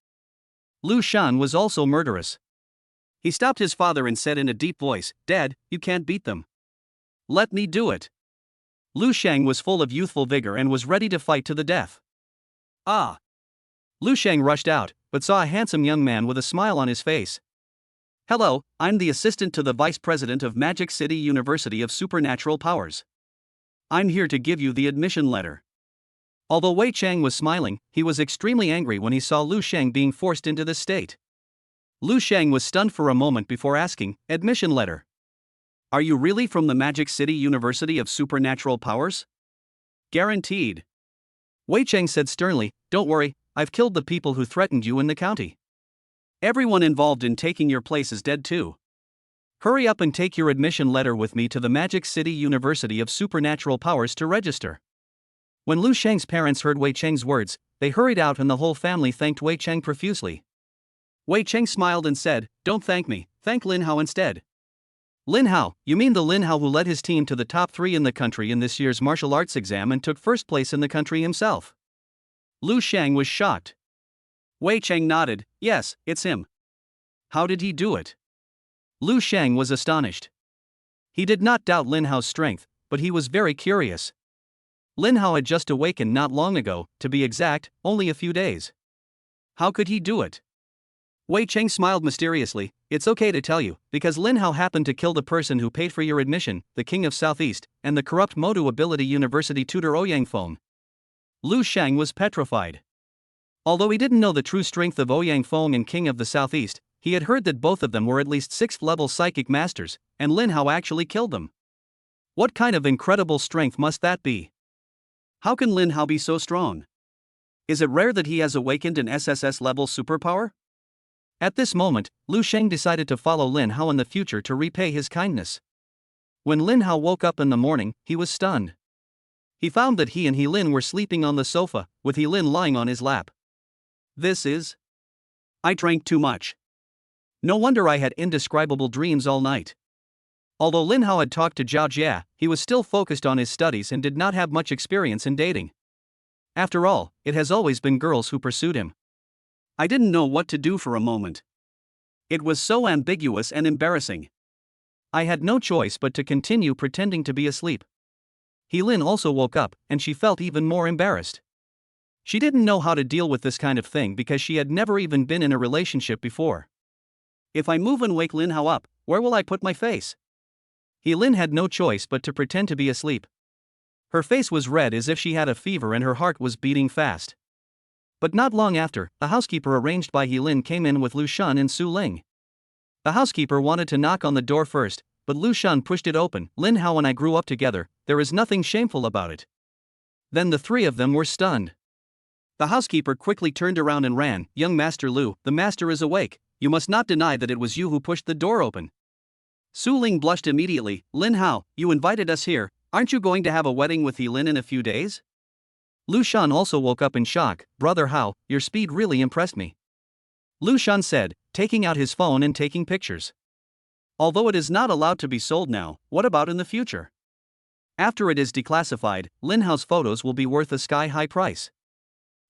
Lu Shan was also murderous. He stopped his father and said in a deep voice, Dad, you can't beat them. Let me do it. Lu Shang was full of youthful vigor and was ready to fight to the death. Ah! Lu Shang rushed out, but saw a handsome young man with a smile on his face. Hello, I'm the assistant to the vice president of Magic City University of Supernatural Powers. I'm here to give you the admission letter. Although Wei Chang was smiling, he was extremely angry when he saw Lu Shang being forced into this state. Lu Shang was stunned for a moment before asking, admission letter. Are you really from the Magic City University of Supernatural Powers? Guaranteed. Wei Chang said sternly, don't worry, I've killed the people who threatened you in the county. Everyone involved in taking your place is dead too. Hurry up and take your admission letter with me to the Magic City University of Supernatural Powers to register. When Lu Shang's parents heard Wei Chang's words, they hurried out and the whole family thanked Wei Chang profusely. Wei Chang smiled and said, don't thank me, thank Lin Hao instead. Lin Hao, you mean the Lin Hao who led his team to the top 3 in the country in this year's martial arts exam and took first place in the country himself? Lu Shang was shocked. Wei Chang nodded, yes, it's him. How did he do it? Lu Shang was astonished. He did not doubt Lin Hao's strength, but he was very curious. Lin Hao had just awakened not long ago, to be exact, only a few days. How could he do it? Wei Chang smiled mysteriously, it's okay to tell you, because Lin Hao happened to kill the person who paid for your admission, the King of Southeast, and the corrupt Modu Ability University tutor Ouyang Feng. Lu Shang was petrified. Although he didn't know the true strength of Ouyang Feng and King of the Southeast, he had heard that both of them were at least 6th-level psychic masters, and Lin Hao actually killed them. What kind of incredible strength must that be? How can Lin Hao be so strong? Is it rare that he has awakened an SSS-level superpower? At this moment, Lu Shang decided to follow Lin Hao in the future to repay his kindness. When Lin Hao woke up in the morning, he was stunned. He found that he and He Lin were sleeping on the sofa, with He Lin lying on his lap. I drank too much. No wonder I had indescribable dreams all night. Although Lin Hao had talked to Zhao Jia, he was still focused on his studies and did not have much experience in dating. After all, it has always been girls who pursued him. I didn't know what to do for a moment. It was so ambiguous and embarrassing. I had no choice but to continue pretending to be asleep. He Lin also woke up, and she felt even more embarrassed. She didn't know how to deal with this kind of thing because she had never even been in a relationship before. If I move and wake Lin Hao up, where will I put my face? He Lin had no choice but to pretend to be asleep. Her face was red as if she had a fever and her heart was beating fast. But not long after, a housekeeper arranged by He Lin came in with Lu Shan and Su Ling. The housekeeper wanted to knock on the door first, but Lu Shan pushed it open. Lin Hao and I grew up together, there is nothing shameful about it. Then the 3 of them were stunned. The housekeeper quickly turned around and ran, young Master Lu, the master is awake, you must not deny that it was you who pushed the door open. Su Ling blushed immediately, Lin Hao, you invited us here, aren't you going to have a wedding with He Lin in a few days? Lu Shan also woke up in shock, Brother Hao, your speed really impressed me. Lu Shan said, taking out his phone and taking pictures. Although it is not allowed to be sold now, what about in the future? After it is declassified, Lin Hao's photos will be worth a sky-high price.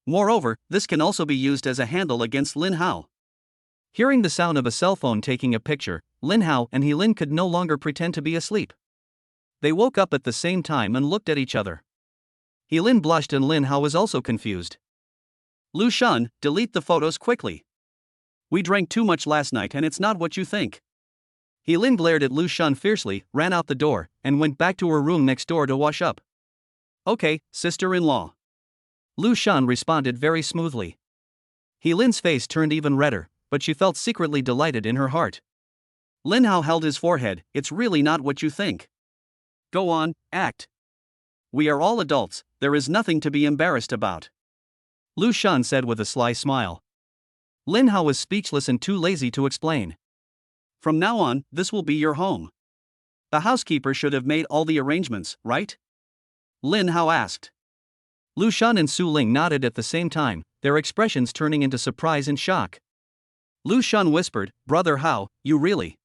Moreover, this can also be used as a handle against Lin Hao. Hearing the sound of a cell phone taking a picture, Lin Hao and Lin could no longer pretend to be asleep. They woke up at the same time and looked at each other. Lin blushed and Lin Hao was also confused. Lu Shun, delete the photos quickly. We drank too much last night and it's not what you think. Lin glared at Lu Shun fiercely, ran out the door, and went back to her room next door to wash up. Okay, sister-in-law. Lu Shun responded very smoothly. Lin's face turned even redder, but she felt secretly delighted in her heart. Lin Hao held his forehead. It's really not what you think. Go on, act. We are all adults, there is nothing to be embarrassed about. Lu Shun said with a sly smile. Lin Hao was speechless and too lazy to explain. From now on, this will be your home. The housekeeper should have made all the arrangements, right? Lin Hao asked. Lu Shun and Su Ling nodded at the same time, their expressions turning into surprise and shock. Lu Shun whispered, Brother Hao, you really?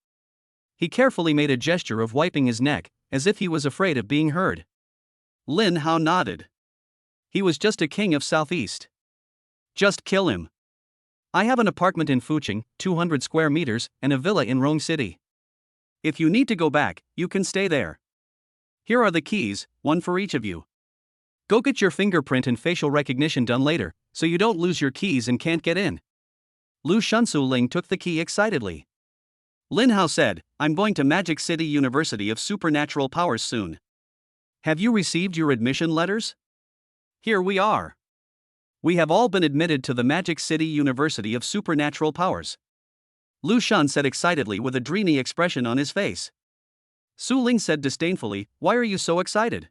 He carefully made a gesture of wiping his neck, as if he was afraid of being heard. Lin Hao nodded. He was just a king of Southeast. Just kill him. I have an apartment in Fucheng, 200 square meters, and a villa in Rong City. If you need to go back, you can stay there. Here are the keys, one for each of you. Go get your fingerprint and facial recognition done later, so you don't lose your keys and can't get in. Lu Shun. Su Ling took the key excitedly. Lin Hao said, I'm going to Magic City University of Supernatural Powers soon. Have you received your admission letters? Here we are. We have all been admitted to the Magic City University of Supernatural Powers. Lu Shun said excitedly with a dreamy expression on his face. Su Ling said disdainfully, Why are you so excited?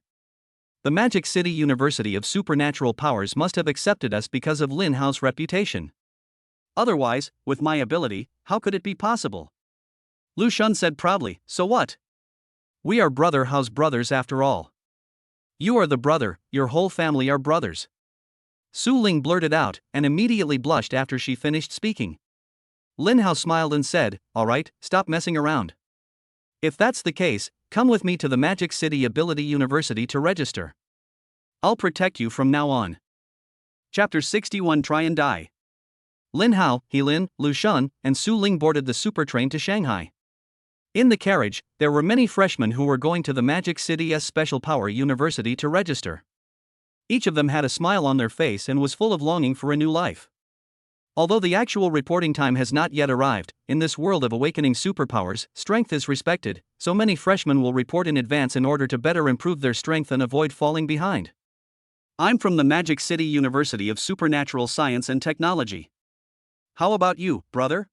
The Magic City University of Supernatural Powers must have accepted us because of Lin Hao's reputation. Otherwise, with my ability, how could it be possible? Lu Shun said proudly, So what? We are Brother Hao's brothers after all. You are the brother, your whole family are brothers. Su Ling blurted out, and immediately blushed after she finished speaking. Lin Hao smiled and said, All right, stop messing around. If that's the case, come with me to the Magic City Ability University to register. I'll protect you from now on. Chapter 61 Try and Die. Lin Hao, Lin, Lu Shun, and Su Ling boarded the super train to Shanghai. In the carriage, there were many freshmen who were going to the Magic City's Special Power University to register. Each of them had a smile on their face and was full of longing for a new life. Although the actual reporting time has not yet arrived, in this world of awakening superpowers, strength is respected, so many freshmen will report in advance in order to better improve their strength and avoid falling behind. I'm from the Magic City University of Supernatural Science and Technology. How about you, brother?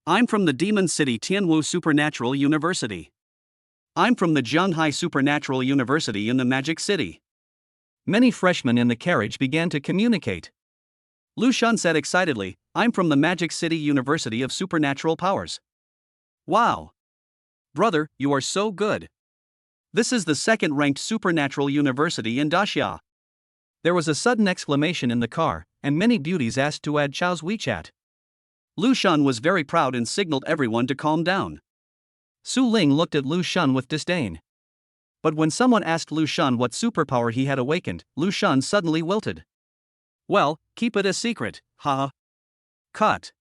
I'm from the Demon City Tianwu Supernatural University. I'm from the Zhanghai Supernatural University in the Magic City. Many freshmen in the carriage began to communicate. Lu Shun said excitedly, I'm from the Magic City University of Supernatural Powers. Wow! Brother, you are so good. This is the second-ranked supernatural university in Daxia. There was a sudden exclamation in the car, and many beauties asked to add Chao's WeChat. Lu Shun was very proud and signaled everyone to calm down. Su Ling looked at Lu Shun with disdain. But when someone asked Lu Shun what superpower he had awakened, Lu Shun suddenly wilted. Well, keep it a secret, haha. Cut.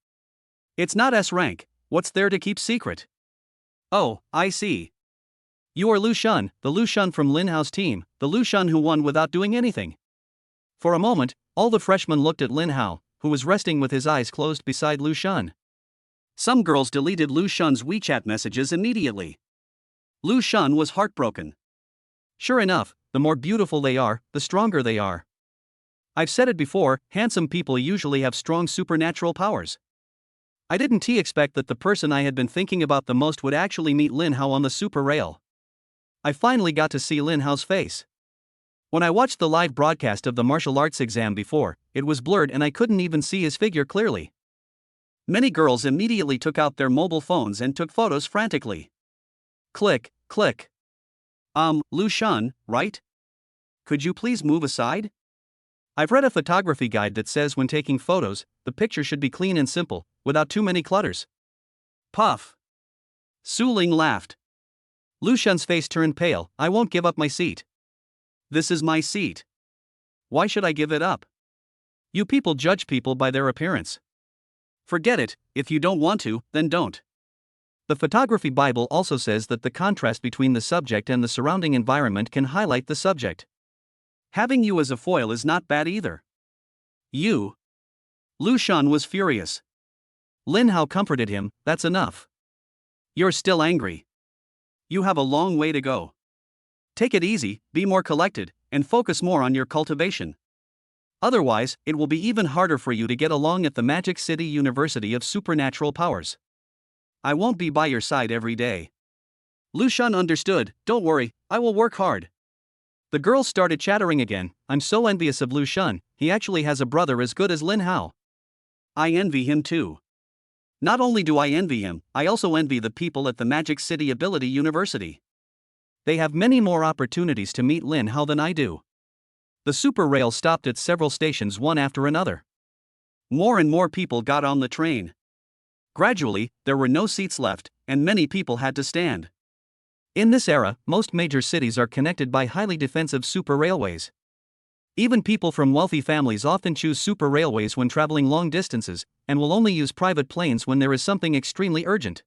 It's not S rank, what's there to keep secret? Oh, I see. You are Lu Shun, the Lu Shun from Lin Hao's team, the Lu Shun who won without doing anything. For a moment, all the freshmen looked at Lin Hao, who was resting with his eyes closed beside Lu Shun. Some girls deleted Lu Shun's WeChat messages immediately. Lu Shun was heartbroken. Sure enough, the more beautiful they are, the stronger they are. I've said it before, handsome people usually have strong supernatural powers. I didn't expect that the person I had been thinking about the most would actually meet Lin Hao on the super rail. I finally got to see Lin Hao's face. When I watched the live broadcast of the martial arts exam before, it was blurred and I couldn't even see his figure clearly. Many girls immediately took out their mobile phones and took photos frantically. Click, click. Lu Shun, right? Could you please move aside? I've read a photography guide that says when taking photos, the picture should be clean and simple, without too many clutters. Puff. Su Ling laughed. Lu Shun's face turned pale. I won't give up my seat. This is my seat. Why should I give it up? You people judge people by their appearance. Forget it, if you don't want to, then don't. The photography Bible also says that the contrast between the subject and the surrounding environment can highlight the subject. Having you as a foil is not bad either. You. Lu Shan was furious. Lin Hao comforted him, that's enough. You're still angry. You have a long way to go. Take it easy, be more collected, and focus more on your cultivation. Otherwise, it will be even harder for you to get along at the Magic City University of Supernatural Powers. I won't be by your side every day. Lu Shan understood, don't worry, I will work hard. The girls started chattering again, I'm so envious of Lu Shan, he actually has a brother as good as Lin Hao. I envy him too. Not only do I envy him, I also envy the people at the Magic City Ability University. They have many more opportunities to meet Lin Hao than I do. The super rail stopped at several stations one after another. More and more people got on the train. Gradually, there were no seats left, and many people had to stand. In this era, most major cities are connected by highly defensive super railways. Even people from wealthy families often choose super railways when traveling long distances, and will only use private planes when there is something extremely urgent.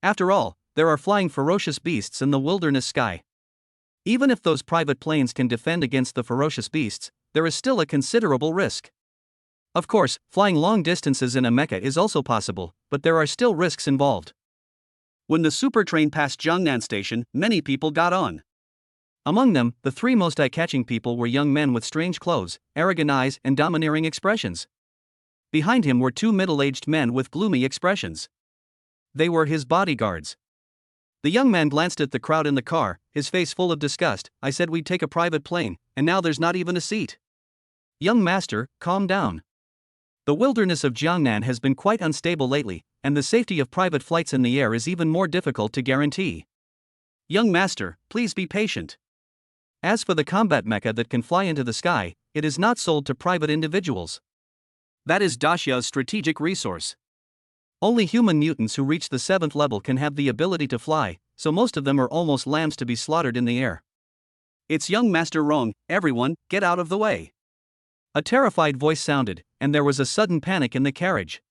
After all, there are flying ferocious beasts in the wilderness sky. Even if those private planes can defend against the ferocious beasts, there is still a considerable risk. Of course, flying long distances in a mecha is also possible, but there are still risks involved. When the super train passed Jiangnan Station, many people got on. Among them, the three most eye-catching people were young men with strange clothes, arrogant eyes, and domineering expressions. Behind him were two middle-aged men with gloomy expressions. They were his bodyguards. The young man glanced at the crowd in the car, his face full of disgust. I said we'd take a private plane, and now there's not even a seat. Young master, calm down. The wilderness of Jiangnan has been quite unstable lately, and the safety of private flights in the air is even more difficult to guarantee. Young master, please be patient. As for the combat mecha that can fly into the sky, it is not sold to private individuals. That is Daxia's strategic resource. Only human mutants who reach the 7th level can have the ability to fly, so most of them are almost lambs to be slaughtered in the air. It's young Master Rong, everyone, get out of the way. A terrified voice sounded, and there was a sudden panic in the carriage.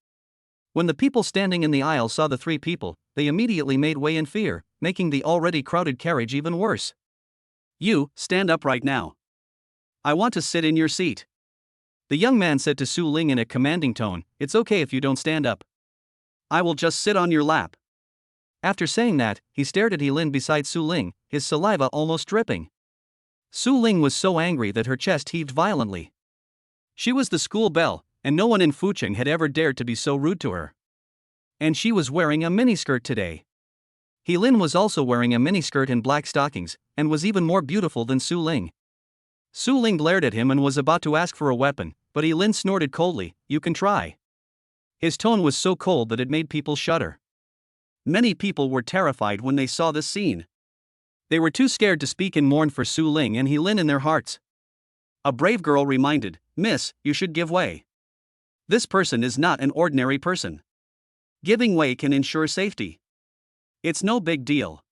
When the people standing in the aisle saw the three people, they immediately made way in fear, making the already crowded carriage even worse. You, stand up right now. I want to sit in your seat. The young man said to Su Ling in a commanding tone, it's okay if you don't stand up. I will just sit on your lap. After saying that, he stared at Helin beside Su Ling, his saliva almost dripping. Su Ling was so angry that her chest heaved violently. She was the school belle, and no one in Fucheng had ever dared to be so rude to her. And she was wearing a miniskirt today. Helin was also wearing a miniskirt and black stockings, and was even more beautiful than Su Ling. Su Ling glared at him and was about to ask for a weapon, but Helin snorted coldly, you can try. His tone was so cold that it made people shudder. Many people were terrified when they saw this scene. They were too scared to speak and mourn for Su Ling and Helin in their hearts. A brave girl reminded, Miss, you should give way. This person is not an ordinary person. Giving way can ensure safety. It's no big deal.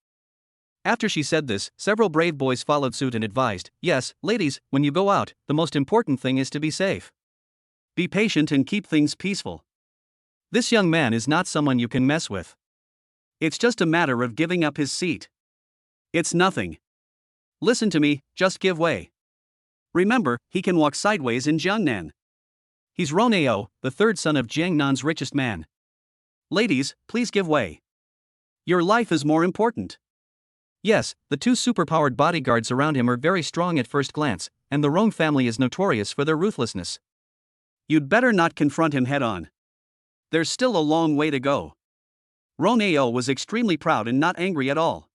After she said this, several brave boys followed suit and advised, yes, ladies, when you go out, the most important thing is to be safe. Be patient and keep things peaceful. This young man is not someone you can mess with. It's just a matter of giving up his seat. It's nothing. Listen to me, just give way. Remember, he can walk sideways in Jiangnan. He's Roneo, the third son of Jiangnan's richest man. Ladies, please give way. Your life is more important. Yes, the two superpowered bodyguards around him are very strong at first glance, and the Rong family is notorious for their ruthlessness. You'd better not confront him head-on. There's still a long way to go. Roneo was extremely proud and not angry at all.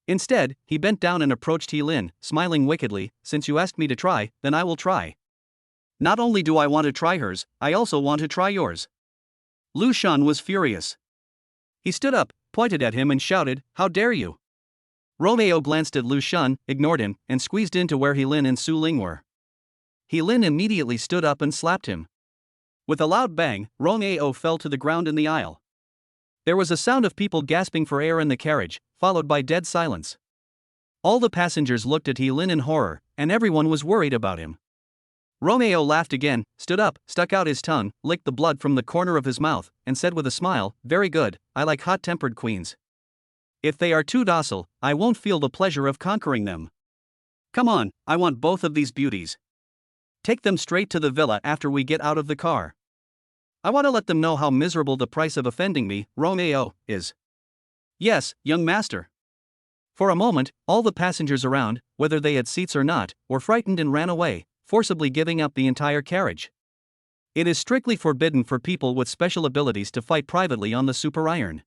Instead, he bent down and approached Helin, smiling wickedly, since you asked me to try, then I will try. Not only do I want to try hers, I also want to try yours. Lu Shan was furious. He stood up, pointed at him and shouted, how dare you? Romeo glanced at Lu Shan, ignored him, and squeezed into where Helin and Su Ling were. Helin immediately stood up and slapped him. With a loud bang, Romeo fell to the ground in the aisle. There was a sound of people gasping for air in the carriage, followed by dead silence. All the passengers looked at Helin in horror, and everyone was worried about him. Romeo laughed again, stood up, stuck out his tongue, licked the blood from the corner of his mouth, and said with a smile, "Very good, I like hot-tempered queens. If they are too docile, I won't feel the pleasure of conquering them. Come on, I want both of these beauties. Take them straight to the villa after we get out of the car. I want to let them know how miserable the price of offending me, Romeo, is." "Yes, young master." For a moment, all the passengers around, whether they had seats or not, were frightened and ran away, forcibly giving up the entire carriage. It is strictly forbidden for people with special abilities to fight privately on the super iron.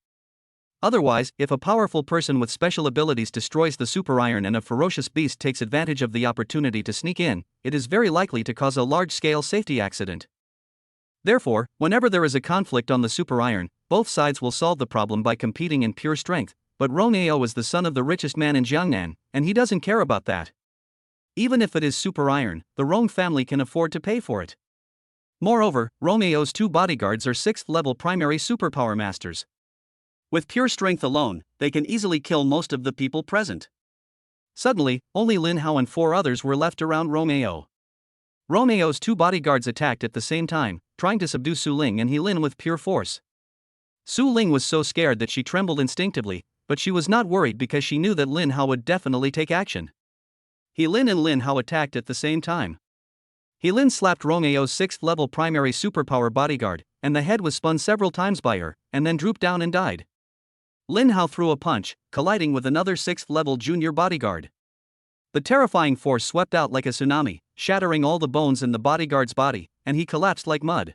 Otherwise, if a powerful person with special abilities destroys the super iron and a ferocious beast takes advantage of the opportunity to sneak in, it is very likely to cause a large-scale safety accident. Therefore, whenever there is a conflict on the super iron, both sides will solve the problem by competing in pure strength, but Romeo is the son of the richest man in Jiangnan, and he doesn't care about that. Even if it is super iron, the Rong family can afford to pay for it. Moreover, Romeo's 2 bodyguards are 6th-level primary superpower masters. With pure strength alone, they can easily kill most of the people present. Suddenly, only Lin Hao and 4 others were left around Romeo. Romeo's 2 bodyguards attacked at the same time, trying to subdue Su Ling and He Lin with pure force. Su Ling was so scared that she trembled instinctively, but she was not worried because she knew that Lin Hao would definitely take action. He Lin and Lin Hao attacked at the same time. He Lin slapped Romeo's 6th-level primary superpower bodyguard, and the head was spun several times by her, and then drooped down and died. Lin Hao threw a punch, colliding with another 6th-level junior bodyguard. The terrifying force swept out like a tsunami, shattering all the bones in the bodyguard's body, and he collapsed like mud.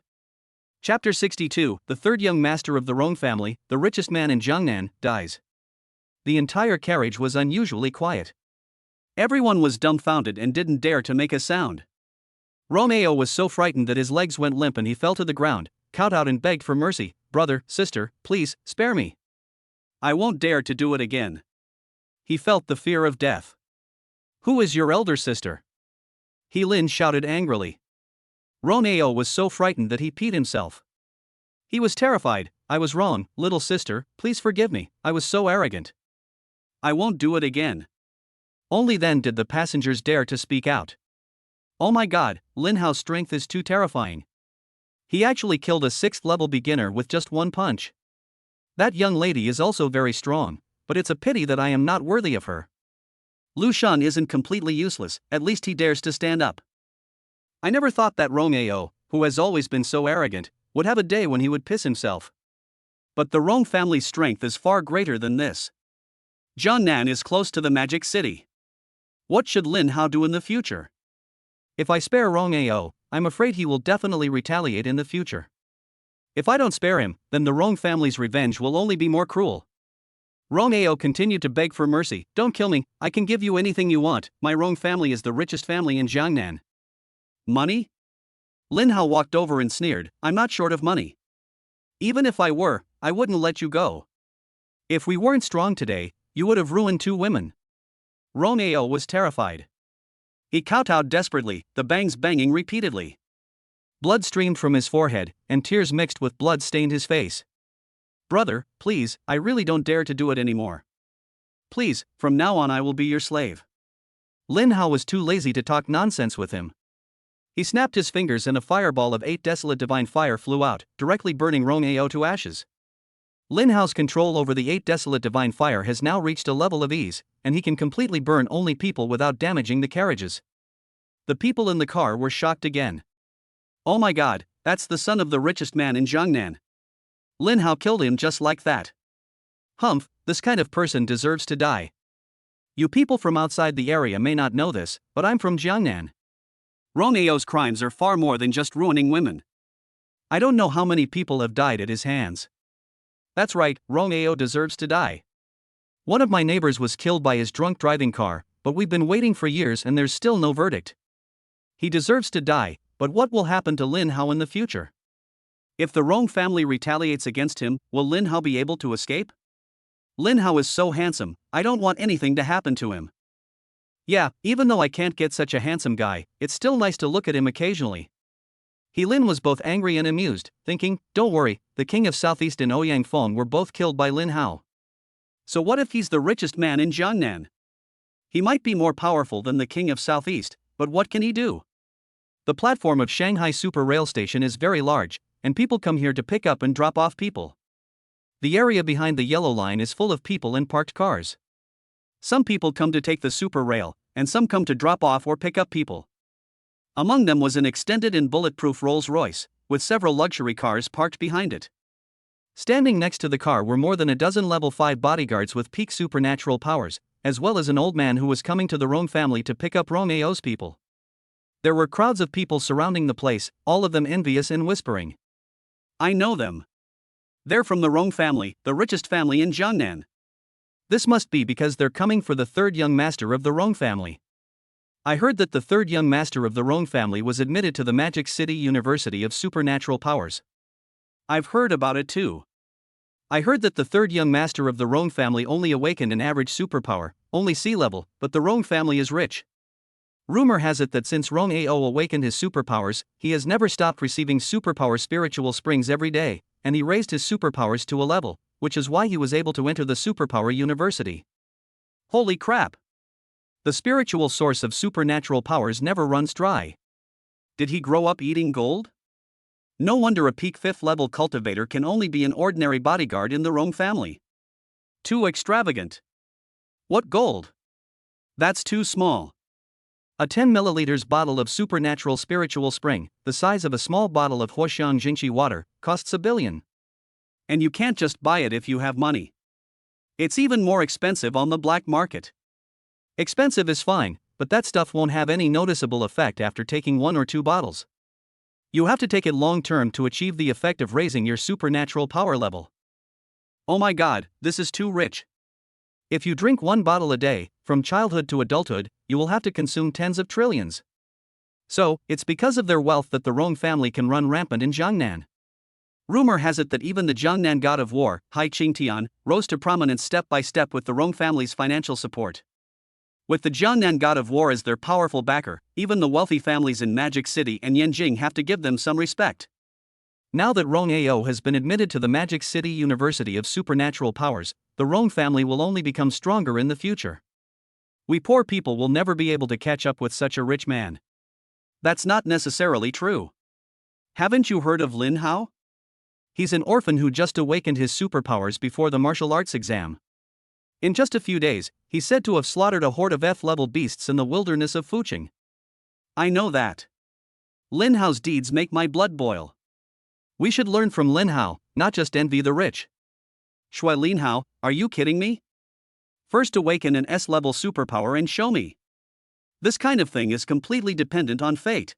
Chapter 62, the 3rd young master of the Rong family, the richest man in Jiangnan, dies. The entire carriage was unusually quiet. Everyone was dumbfounded and didn't dare to make a sound. Romeo was so frightened that his legs went limp and he fell to the ground, kowtowed and begged for mercy. "Brother, sister, please, spare me. I won't dare to do it again." He felt the fear of death. "Who is your elder sister?" He Lin shouted angrily. Romeo was so frightened that he peed himself. He was terrified. "I was wrong, little sister, please forgive me, I was so arrogant. I won't do it again." Only then did the passengers dare to speak out. "Oh my god, Lin Hao's strength is too terrifying. He actually killed a 6th-level beginner with just 1 punch. That young lady is also very strong, but it's a pity that I am not worthy of her. Lu Shan isn't completely useless, at least he dares to stand up. I never thought that Romeo, who has always been so arrogant, would have a day when he would piss himself. But the Rong family's strength is far greater than this. Jiangnan is close to the magic city. What should Lin Hao do in the future? If I spare Romeo, I'm afraid he will definitely retaliate in the future. If I don't spare him, then the Rong family's revenge will only be more cruel." Romeo continued to beg for mercy. "Don't kill me, I can give you anything you want, my Rong family is the richest family in Jiangnan." "Money?" Lin Hao walked over and sneered, "I'm not short of money. Even if I were, I wouldn't let you go. If we weren't strong today, you would have ruined 2 women. Romeo was terrified. He kowtowed desperately, the bangs banging repeatedly. Blood streamed from his forehead, and tears mixed with blood stained his face. "Brother, please, I really don't dare to do it anymore. Please, from now on I will be your slave." Lin Hao was too lazy to talk nonsense with him. He snapped his fingers and a fireball of 8 desolate divine fire flew out, directly burning Romeo to ashes. Lin Hao's control over the 8 desolate divine fire has now reached a level of ease, and he can completely burn only people without damaging the carriages. The people in the car were shocked again. "Oh my god, that's the son of the richest man in Jiangnan. Lin Hao killed him just like that. Humph, this kind of person deserves to die. You people from outside the area may not know this, but I'm from Jiangnan. Romeo's crimes are far more than just ruining women. I don't know how many people have died at his hands. That's right, Romeo deserves to die. One of my neighbors was killed by his drunk driving car, but we've been waiting for years and there's still no verdict. He deserves to die, but what will happen to Lin Hao in the future? If the Rong family retaliates against him, will Lin Hao be able to escape? Lin Hao is so handsome, I don't want anything to happen to him. Yeah, even though I can't get such a handsome guy, it's still nice to look at him occasionally." He Lin was both angry and amused, thinking, "Don't worry, the king of Southeast and Ouyang Feng were both killed by Lin Hao. So what if he's the richest man in Jiangnan? He might be more powerful than the king of Southeast, but what can he do? The platform of Shanghai Super Rail Station is very large, and people come here to pick up and drop off people. The area behind the yellow line is full of people and parked cars. Some people come to take the super rail, and some come to drop off or pick up people. Among them was an extended and bulletproof Rolls-Royce, with several luxury cars parked behind it. Standing next to the car were more than a dozen level 5 bodyguards with peak supernatural powers, as well as an old man who was coming to the Rong family to pick up Rong Ao's people. There were crowds of people surrounding the place, all of them envious and whispering. I know them. They're from the Rong family, the richest family in Jiangnan. This must be because they're coming for the third young master of the Rong family. I heard that the third young master of the Rong family was admitted to the Magic City University of Supernatural Powers. I've heard about it too. I heard that the third young master of the Rong family only awakened an average superpower, only sea level, but the Rong family is rich. Rumor has it that since Rong Ao awakened his superpowers, he has never stopped receiving superpower spiritual springs every day, and he raised his superpowers to a level, which is why he was able to enter the superpower university. Holy crap! The spiritual source of supernatural powers never runs dry. Did he grow up eating gold? No wonder a peak 5th level cultivator can only be an ordinary bodyguard in the Rong family. Too extravagant. What gold? That's too small. A 10 milliliters bottle of supernatural spiritual spring, the size of a small bottle of Huoxiang Jingqi water, costs $1 billion. And you can't just buy it if you have money. It's even more expensive on the black market. Expensive is fine, but that stuff won't have any noticeable effect after taking 1 or 2 bottles. You have to take it long term to achieve the effect of raising your supernatural power level. Oh my god, this is too rich. If you drink 1 bottle a day, from childhood to adulthood, you will have to consume tens of trillions. So, it's because of their wealth that the Rong family can run rampant in Jiangnan. Rumor has it that even the Jiangnan god of war, Hai Qingtian, rose to prominence step by step with the Rong family's financial support. With the Jiangnan god of war as their powerful backer, even the wealthy families in Magic City and Yanjing have to give them some respect. Now that Rong Ao has been admitted to the Magic City University of Supernatural Powers, the Rong family will only become stronger in the future. We poor people will never be able to catch up with such a rich man. That's not necessarily true. Haven't you heard of Lin Hao? He's an orphan who just awakened his superpowers before the martial arts exam. In just a few days, he's said to have slaughtered a horde of F-level beasts in the wilderness of Fuqing. I know that. Lin Hao's deeds make my blood boil. We should learn from Lin Hao, not just envy the rich. Shui Lin Hao, are you kidding me? First awaken an S-level superpower and show me. This kind of thing is completely dependent on fate.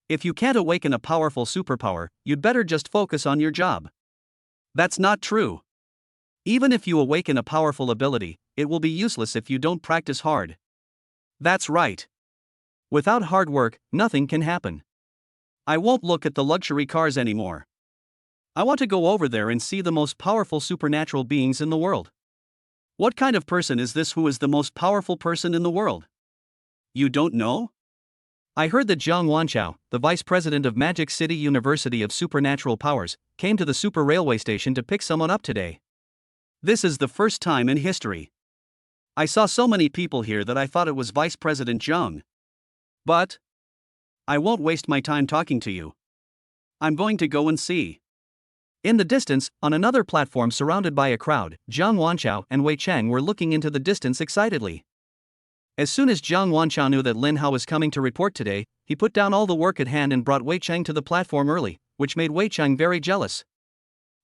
If you can't awaken a powerful superpower, you'd better just focus on your job. That's not true. Even if you awaken a powerful ability, it will be useless if you don't practice hard. That's right. Without hard work, nothing can happen. I won't look at the luxury cars anymore. I want to go over there and see the most powerful supernatural beings in the world. What kind of person is this who is the most powerful person in the world? You don't know? I heard that Zhang Wanchao, the vice president of Magic City University of Supernatural Powers, came to the super railway station to pick someone up today. This is the first time in history. I saw so many people here that I thought it was Vice President Zhang. But I won't waste my time talking to you. I'm going to go and see. In the distance, on another platform surrounded by a crowd, Zhang Wanchao and Wei Chang were looking into the distance excitedly. As soon as Zhang Wanchao knew that Lin Hao was coming to report today, he put down all the work at hand and brought Wei Chang to the platform early, which made Wei Chang very jealous.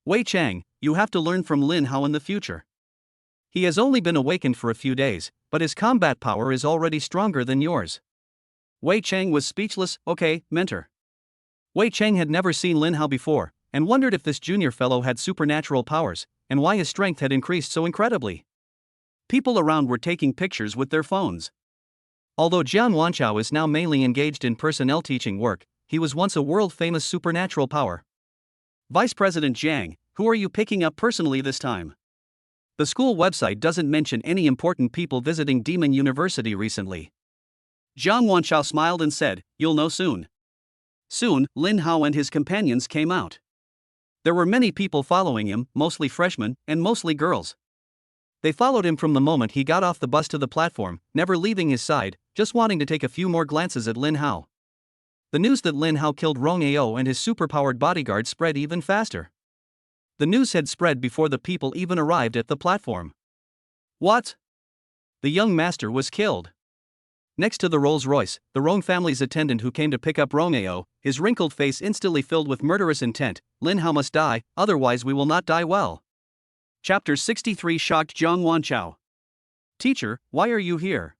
Wei Chang, you have to learn from Lin Hao in the future. He has only been awakened for a few days, but his combat power is already stronger than yours. Wei Chang was speechless. Okay, mentor. Wei Chang had never seen Lin Hao before, and wondered if this junior fellow had supernatural powers, and why his strength had increased so incredibly. People around were taking pictures with their phones. Although Jian Wanchao is now mainly engaged in personnel teaching work, he was once a world-famous supernatural power. Vice President Jiang, who are you picking up personally this time? The school website doesn't mention any important people visiting Demon University recently. Zhang Wanchao smiled and said, "You'll know soon." Soon, Lin Hao and his companions came out. There were many people following him, mostly freshmen, and mostly girls. They followed him from the moment he got off the bus to the platform, never leaving his side, just wanting to take a few more glances at Lin Hao. The news that Lin Hao killed Rong Ao and his superpowered bodyguard spread even faster. The news had spread before the people even arrived at the platform. What? The young master was killed. Next to the Rolls-Royce, the Rong family's attendant who came to pick up Rong Ao, his wrinkled face instantly filled with murderous intent. Lin Hao must die, otherwise we will not die well. Chapter 63 shocked Zhang Wanchao. Teacher, why are you here?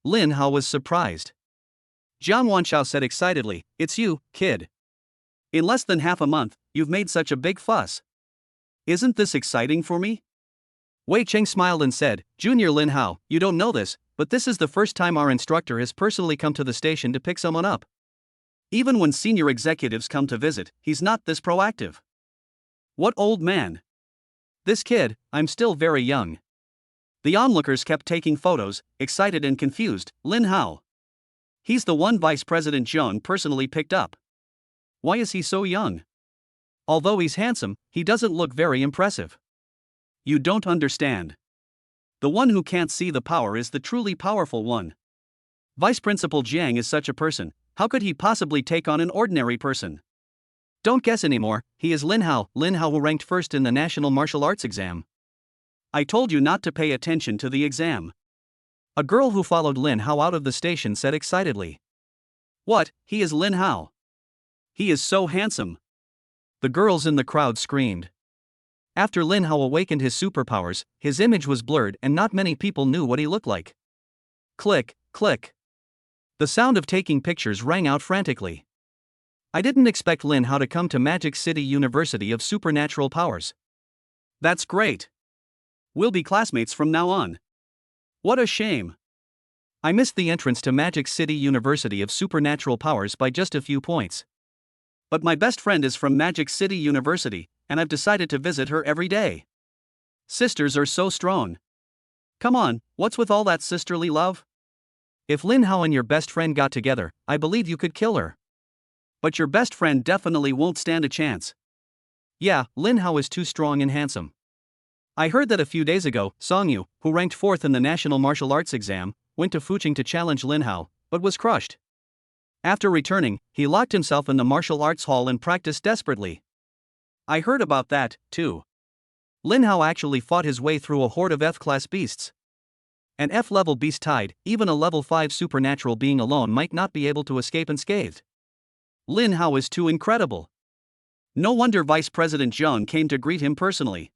Lin Hao was surprised. Zhang Wanchao said excitedly, it's you, kid. In less than half a month, you've made such a big fuss. Isn't this exciting for me? Wei Cheng smiled and said, Junior Lin Hao, you don't know this, but this is the first time our instructor has personally come to the station to pick someone up. Even when senior executives come to visit, he's not this proactive. What old man? This kid, I'm still very young. The onlookers kept taking photos, excited and confused. Lin Hao. He's the one Vice President Zhang personally picked up. Why is he so young? Although he's handsome, he doesn't look very impressive. You don't understand. The one who can't see the power is the truly powerful one. Vice Principal Jiang is such a person, how could he possibly take on an ordinary person? Don't guess anymore, he is Lin Hao who ranked first in the National Martial Arts exam. I told you not to pay attention to the exam. A girl who followed Lin Hao out of the station said excitedly. What, he is Lin Hao? He is so handsome. The girls in the crowd screamed. After Lin Hao awakened his superpowers, his image was blurred and not many people knew what he looked like. Click, click. The sound of taking pictures rang out frantically. I didn't expect Lin Hao to come to Magic City University of Supernatural Powers. That's great. We'll be classmates from now on. What a shame. I missed the entrance to Magic City University of Supernatural Powers by just a few points. But my best friend is from Magic City University, and I've decided to visit her every day. Sisters are so strong. Come on, what's with all that sisterly love? If Lin Hao and your best friend got together, I believe you could kill her. But your best friend definitely won't stand a chance. Yeah, Lin Hao is too strong and handsome. I heard that a few days ago, Song Yu, who ranked 4th in the National Martial Arts exam, went to Fuqing to challenge Lin Hao, but was crushed. After returning, he locked himself in the martial arts hall and practiced desperately. I heard about that, too. Lin Hao actually fought his way through a horde of F-class beasts. An F-level beast tied, even a level 5 supernatural being alone might not be able to escape unscathed. Lin Hao is too incredible. No wonder Vice President Zhang came to greet him personally.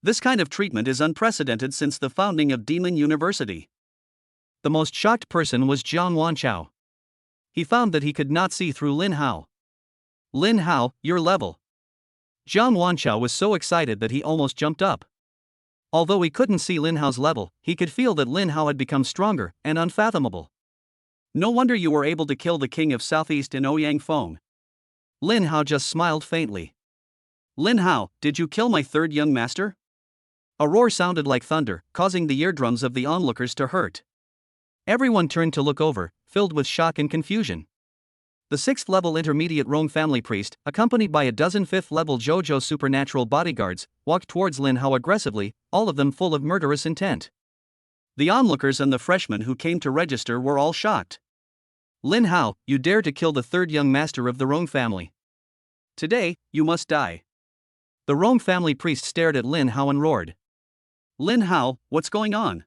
This kind of treatment is unprecedented since the founding of Demon University. The most shocked person was Zhang Wanchao. He found that he could not see through Lin Hao. Lin Hao, your level. Zhang Wanchao was so excited that he almost jumped up. Although he couldn't see Lin Hao's level, he could feel that Lin Hao had become stronger and unfathomable. No wonder you were able to kill the king of Southeast in Ouyang Feng. Lin Hao just smiled faintly. Lin Hao, did you kill my third young master? A roar sounded like thunder, causing the eardrums of the onlookers to hurt. Everyone turned to look over, filled with shock and confusion. The 6th-level intermediate Rong family priest, accompanied by a dozen 5th-level JoJo supernatural bodyguards, walked towards Lin Hao aggressively, all of them full of murderous intent. The onlookers and the freshmen who came to register were all shocked. Lin Hao, you dare to kill the third young master of the Rong family. Today, you must die. The Rong family priest stared at Lin Hao and roared. Lin Hao, what's going on?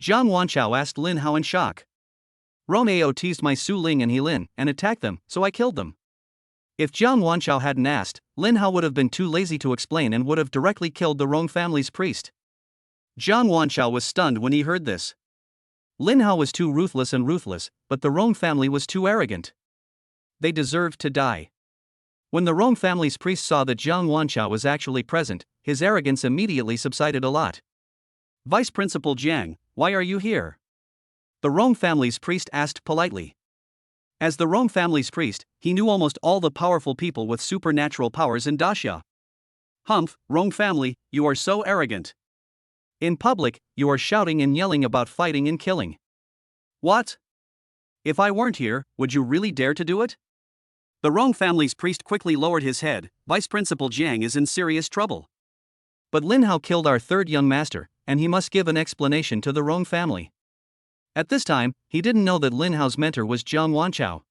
Zhang Wanchao asked Lin Hao in shock. Rong Ao teased my Su Ling and He Lin and attacked them, so I killed them. If Zhang Wanchao hadn't asked, Lin Hao would have been too lazy to explain and would have directly killed the Rong family's priest. Zhang Wanchao was stunned when he heard this. Lin Hao was too ruthless, but the Rong family was too arrogant. They deserved to die. When the Rong family's priest saw that Zhang Wanchao was actually present, his arrogance immediately subsided a lot. Vice Principal Jiang, why are you here? The Rong family's priest asked politely. As the Rong family's priest, he knew almost all the powerful people with supernatural powers in Daxia. Humph, Rong family, you are so arrogant. In public, you are shouting and yelling about fighting and killing. What? If I weren't here, would you really dare to do it? The Rong family's priest quickly lowered his head. Vice Principal Jiang is in serious trouble. But Lin Hao killed our third young master, and he must give an explanation to the Rong family. At this time, he didn't know that Lin Hao's mentor was Zhang Wanchao.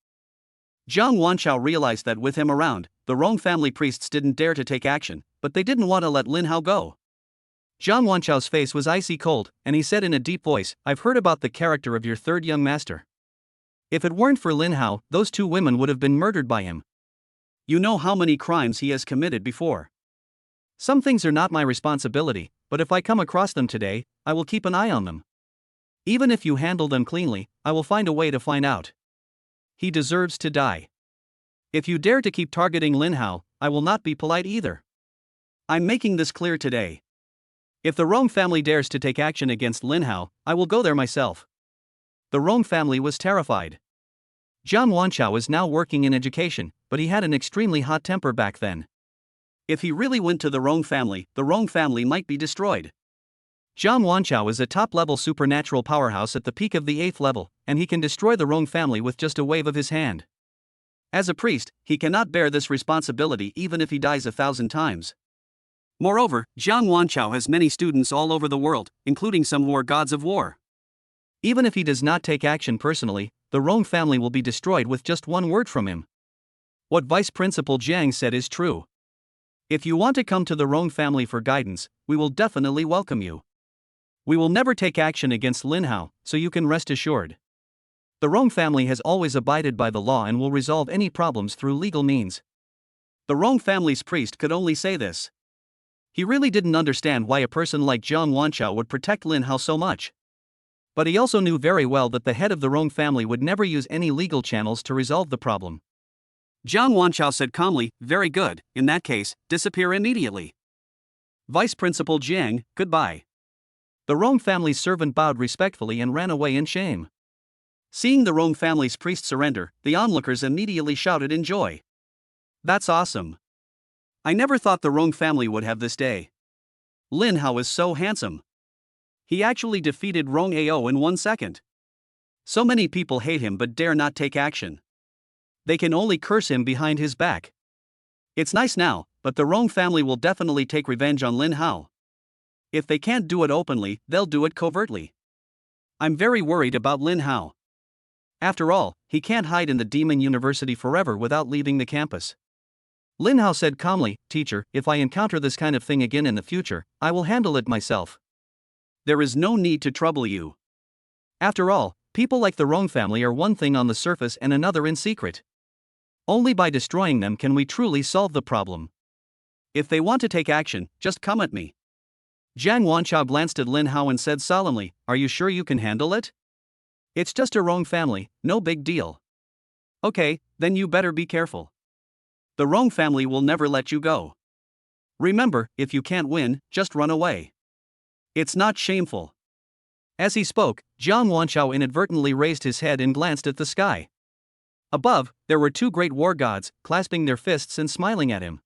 Jiang Wanchao realized that with him around, the Rong family priests didn't dare to take action, but they didn't want to let Lin Hao go. Jiang Wanchao's face was icy cold, and he said in a deep voice, "I've heard about the character of your third young master. If it weren't for Lin Hao, those two women would have been murdered by him. You know how many crimes he has committed before. Some things are not my responsibility, but if I come across them today, I will keep an eye on them. Even if you handle them cleanly, I will find a way to find out. He deserves to die. If you dare to keep targeting Lin Hao, I will not be polite either. I'm making this clear today. If the Rong family dares to take action against Lin Hao, I will go there myself." The Rong family was terrified. Jiang Wanchao was now working in education, but he had an extremely hot temper back then. If he really went to the Rong family might be destroyed. Jiang Wanchao is a top-level supernatural powerhouse at the peak of the 8th level, and he can destroy the Rong family with just a wave of his hand. As a priest, he cannot bear this responsibility even if he dies 1,000 times. Moreover, Jiang Wanchao has many students all over the world, including some who are gods of war. Even if he does not take action personally, the Rong family will be destroyed with just one word from him. What Vice Principal Jiang said is true. If you want to come to the Rong family for guidance, we will definitely welcome you. We will never take action against Lin Hao, so you can rest assured. The Rong family has always abided by the law and will resolve any problems through legal means. The Rong family's priest could only say this. He really didn't understand why a person like Jiang Wanchao would protect Lin Hao so much. But he also knew very well that the head of the Rong family would never use any legal channels to resolve the problem. Jiang Wanchao said calmly, "Very good, in that case, disappear immediately." Vice Principal Jiang, goodbye. The Rong family's servant bowed respectfully and ran away in shame. Seeing the Rong family's priest surrender, the onlookers immediately shouted in joy. That's awesome. I never thought the Rong family would have this day. Lin Hao is so handsome. He actually defeated Rong Ao in 1 second. So many people hate him but dare not take action. They can only curse him behind his back. It's nice now, but the Rong family will definitely take revenge on Lin Hao. If they can't do it openly, they'll do it covertly. I'm very worried about Lin Hao. After all, he can't hide in the Demon University forever without leaving the campus. Lin Hao said calmly, "Teacher, if I encounter this kind of thing again in the future, I will handle it myself. There is no need to trouble you. After all, people like the Rong family are one thing on the surface and another in secret. Only by destroying them can we truly solve the problem. If they want to take action, just come at me." Jiang Wanchao glanced at Lin Hao and said solemnly, "Are you sure you can handle it? It's just a Rong family, no big deal." "Okay, then you better be careful. The Rong family will never let you go. Remember, if you can't win, just run away. It's not shameful." As he spoke, Jiang Wanchao inadvertently raised his head and glanced at the sky. Above, there were 2 great war gods, clasping their fists and smiling at him.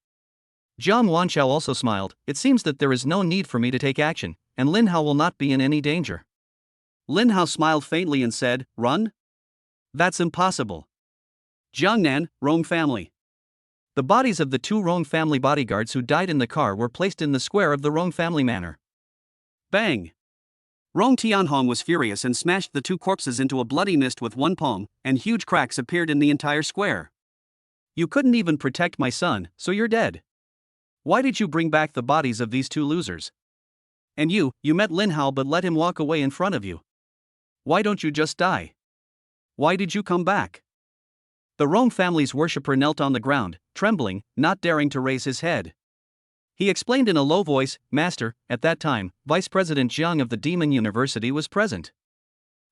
Jiang Wanchao also smiled. "It seems that there is no need for me to take action, and Lin Hao will not be in any danger." Lin Hao smiled faintly and said, "Run? That's impossible. Jiangnan, Rong family." The bodies of the 2 Rong family bodyguards who died in the car were placed in the square of the Rong family manor. Bang! Rong Tianhong was furious and smashed the 2 corpses into a bloody mist with one palm, and huge cracks appeared in the entire square. "You couldn't even protect my son, so you're dead. Why did you bring back the bodies of these 2 losers? And you met Lin Hao but let him walk away in front of you. Why don't you just die? Why did you come back?" The Rong family's worshipper knelt on the ground, trembling, not daring to raise his head. He explained in a low voice, "Master, at that time, Vice President Jiang of the Demon University was present.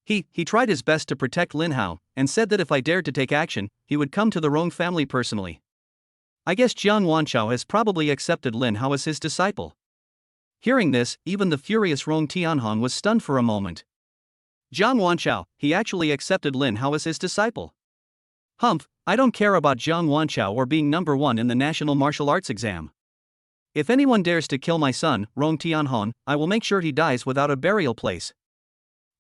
He tried his best to protect Lin Hao, and said that if I dared to take action, he would come to the Rong family personally. I guess Jiang Wanchao has probably accepted Lin Hao as his disciple." Hearing this, even the furious Rong Tianhong was stunned for a moment. Jiang Wanchao, he actually accepted Lin Hao as his disciple. Humph, I don't care about Jiang Wanchao or being number 1 in the National Martial Arts exam. If anyone dares to kill my son, Rong Tianhong, I will make sure he dies without a burial place.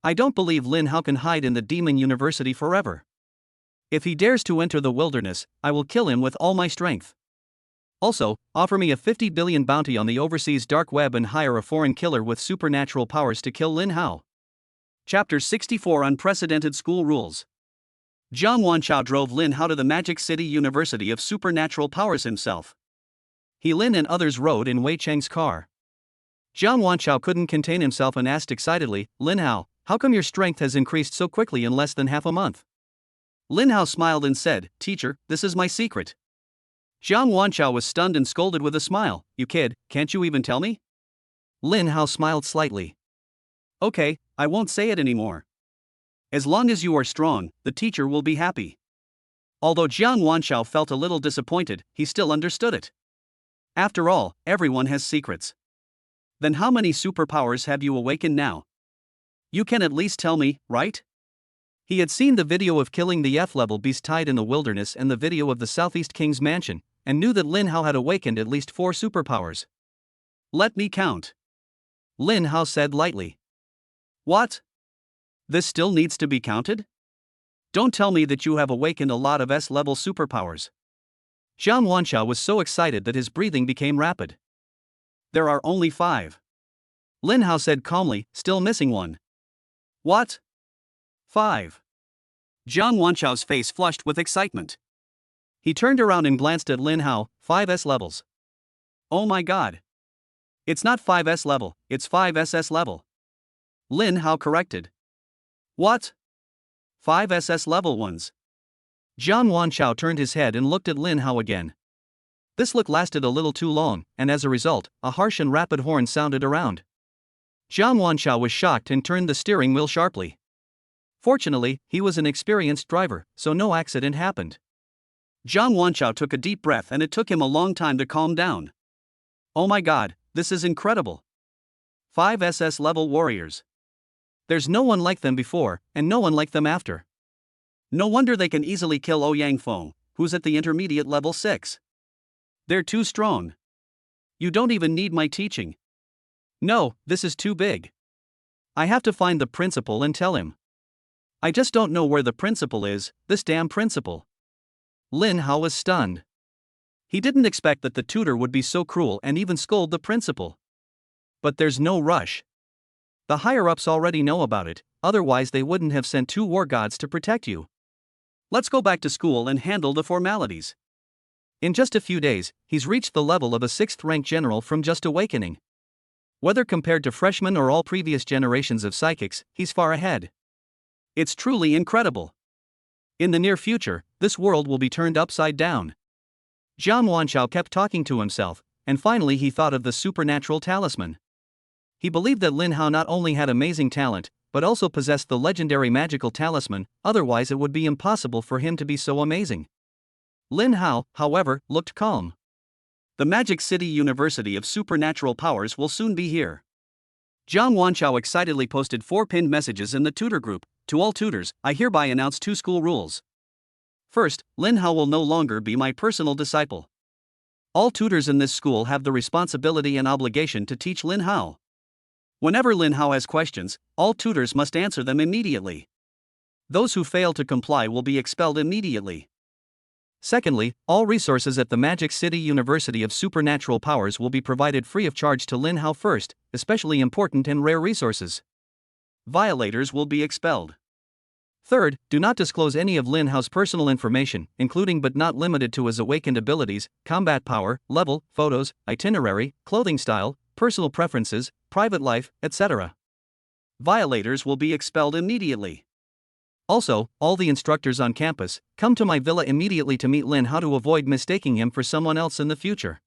I don't believe Lin Hao can hide in the Demon University forever. If he dares to enter the wilderness, I will kill him with all my strength. Also, offer me a 50 billion bounty on the overseas dark web and hire a foreign killer with supernatural powers to kill Lin Hao. Chapter 64 Unprecedented School Rules. Jiang Wanchao drove Lin Hao to the Magic City University of Supernatural Powers himself. Lin and others rode in Wei Cheng's car. Jiang Wanchao couldn't contain himself and asked excitedly, "Lin Hao, how come your strength has increased so quickly in less than half a month?" Lin Hao smiled and said, "Teacher, this is my secret." Jiang Wanchao was stunned and scolded with a smile, "You kid, can't you even tell me?" Lin Hao smiled slightly. "Okay, I won't say it anymore. As long as you are strong, the teacher will be happy." Although Jiang Wanchao felt a little disappointed, he still understood it. After all, everyone has secrets. Then how many superpowers have you awakened now? You can at least tell me, right? He had seen the video of killing the F-level beast tied in the wilderness and the video of the Southeast King's mansion, and knew that Lin Hao had awakened at least 4 superpowers. "Let me count," Lin Hao said lightly. "What? This still needs to be counted? Don't tell me that you have awakened a lot of S-level superpowers." Jiang Wanchao was so excited that his breathing became rapid. "There are only 5. Lin Hao said calmly, still missing one. "What? 5? Jiang Wanchao's face flushed with excitement. He turned around and glanced at Lin Hao. 5 S levels. "Oh my god. It's not 5 S level, it's 5 SS level," Lin Hao corrected. "What? 5 SS level ones?" Jiang Wanchao turned his head and looked at Lin Hao again. This look lasted a little too long, and as a result, a harsh and rapid horn sounded around. Jiang Wanchao was shocked and turned the steering wheel sharply. Fortunately, he was an experienced driver, so no accident happened. Jiang Wanchao took a deep breath and it took him a long time to calm down. "Oh my god, this is incredible. 5 SS level warriors. There's no one like them before, and no one like them after. No wonder they can easily kill Ouyang Feng, who's at the intermediate level 6. They're too strong. You don't even need my teaching. No, this is too big. I have to find the principal and tell him. I just don't know where the principal is, this damn principal." Lin Hao was stunned. He didn't expect that the tutor would be so cruel and even scold the principal. But there's no rush. The higher-ups already know about it, otherwise they wouldn't have sent 2 war gods to protect you. Let's go back to school and handle the formalities. In just a few days, he's reached the level of a 6th-rank general from just awakening. Whether compared to freshmen or all previous generations of psychics, he's far ahead. It's truly incredible. In the near future, this world will be turned upside down. Jiang Wanchao kept talking to himself, and finally he thought of the supernatural talisman. He believed that Lin Hao not only had amazing talent, but also possessed the legendary magical talisman, otherwise it would be impossible for him to be so amazing. Lin Hao, however, looked calm. The Magic City University of Supernatural Powers will soon be here. Jiang Wanchao excitedly posted 4 pinned messages in the tutor group. "To all tutors, I hereby announce 2 school rules. First, Lin Hao will no longer be my personal disciple. All tutors in this school have the responsibility and obligation to teach Lin Hao. Whenever Lin Hao has questions, all tutors must answer them immediately. Those who fail to comply will be expelled immediately. Secondly, all resources at the Magic City University of Supernatural Powers will be provided free of charge to Lin Hao first, especially important and rare resources. Violators will be expelled. Third, do not disclose any of Lin Hao's personal information, including but not limited to his awakened abilities, combat power, level, photos, itinerary, clothing style, personal preferences, private life, etc. Violators will be expelled immediately. Also, all the instructors on campus, come to my villa immediately to meet Lin Hao to avoid mistaking him for someone else in the future.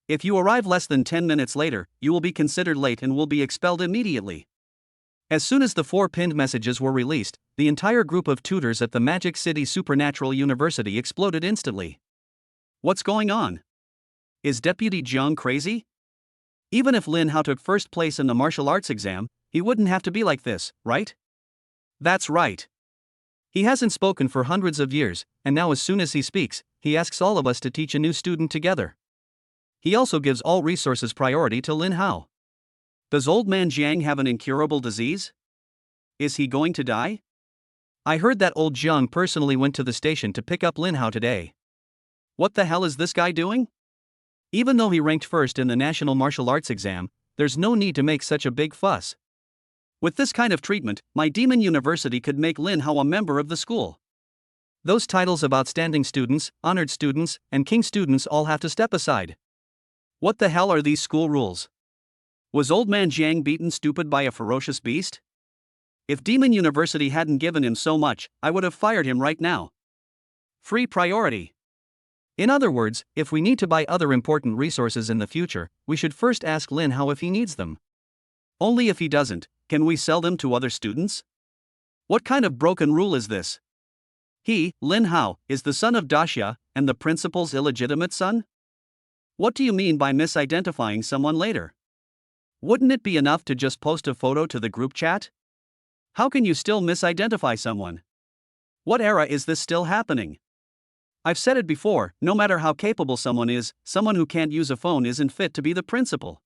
If you arrive less than 10 minutes later, you will be considered late and will be expelled immediately." As soon as the 4 pinned messages were released, the entire group of tutors at the Magic City Supernatural University exploded instantly. What's going on? Is Deputy Jiang crazy? Even if Lin Hao took first place in the martial arts exam, he wouldn't have to be like this, right? That's right. He hasn't spoken for hundreds of years, and now as soon as he speaks, he asks all of us to teach a new student together. He also gives all resources priority to Lin Hao. Does old man Jiang have an incurable disease? Is he going to die? I heard that old Jiang personally went to the station to pick up Lin Hao today. What the hell is this guy doing? Even though he ranked first in the National Martial Arts exam, there's no need to make such a big fuss. With this kind of treatment, my demon university could make Lin Hao a member of the school. Those titles of outstanding students, honored students, and king students all have to step aside. What the hell are these school rules? Was old man Jiang beaten stupid by a ferocious beast? If Demon University hadn't given him so much, I would have fired him right now. Free priority. In other words, if we need to buy other important resources in the future, we should first ask Lin Hao if he needs them. Only if he doesn't, can we sell them to other students? What kind of broken rule is this? He, Lin Hao, is the son of Daxia, and the principal's illegitimate son? What do you mean by misidentifying someone later? Wouldn't it be enough to just post a photo to the group chat? How can you still misidentify someone? What era is this still happening? I've said it before, no matter how capable someone is, someone who can't use a phone isn't fit to be the principal.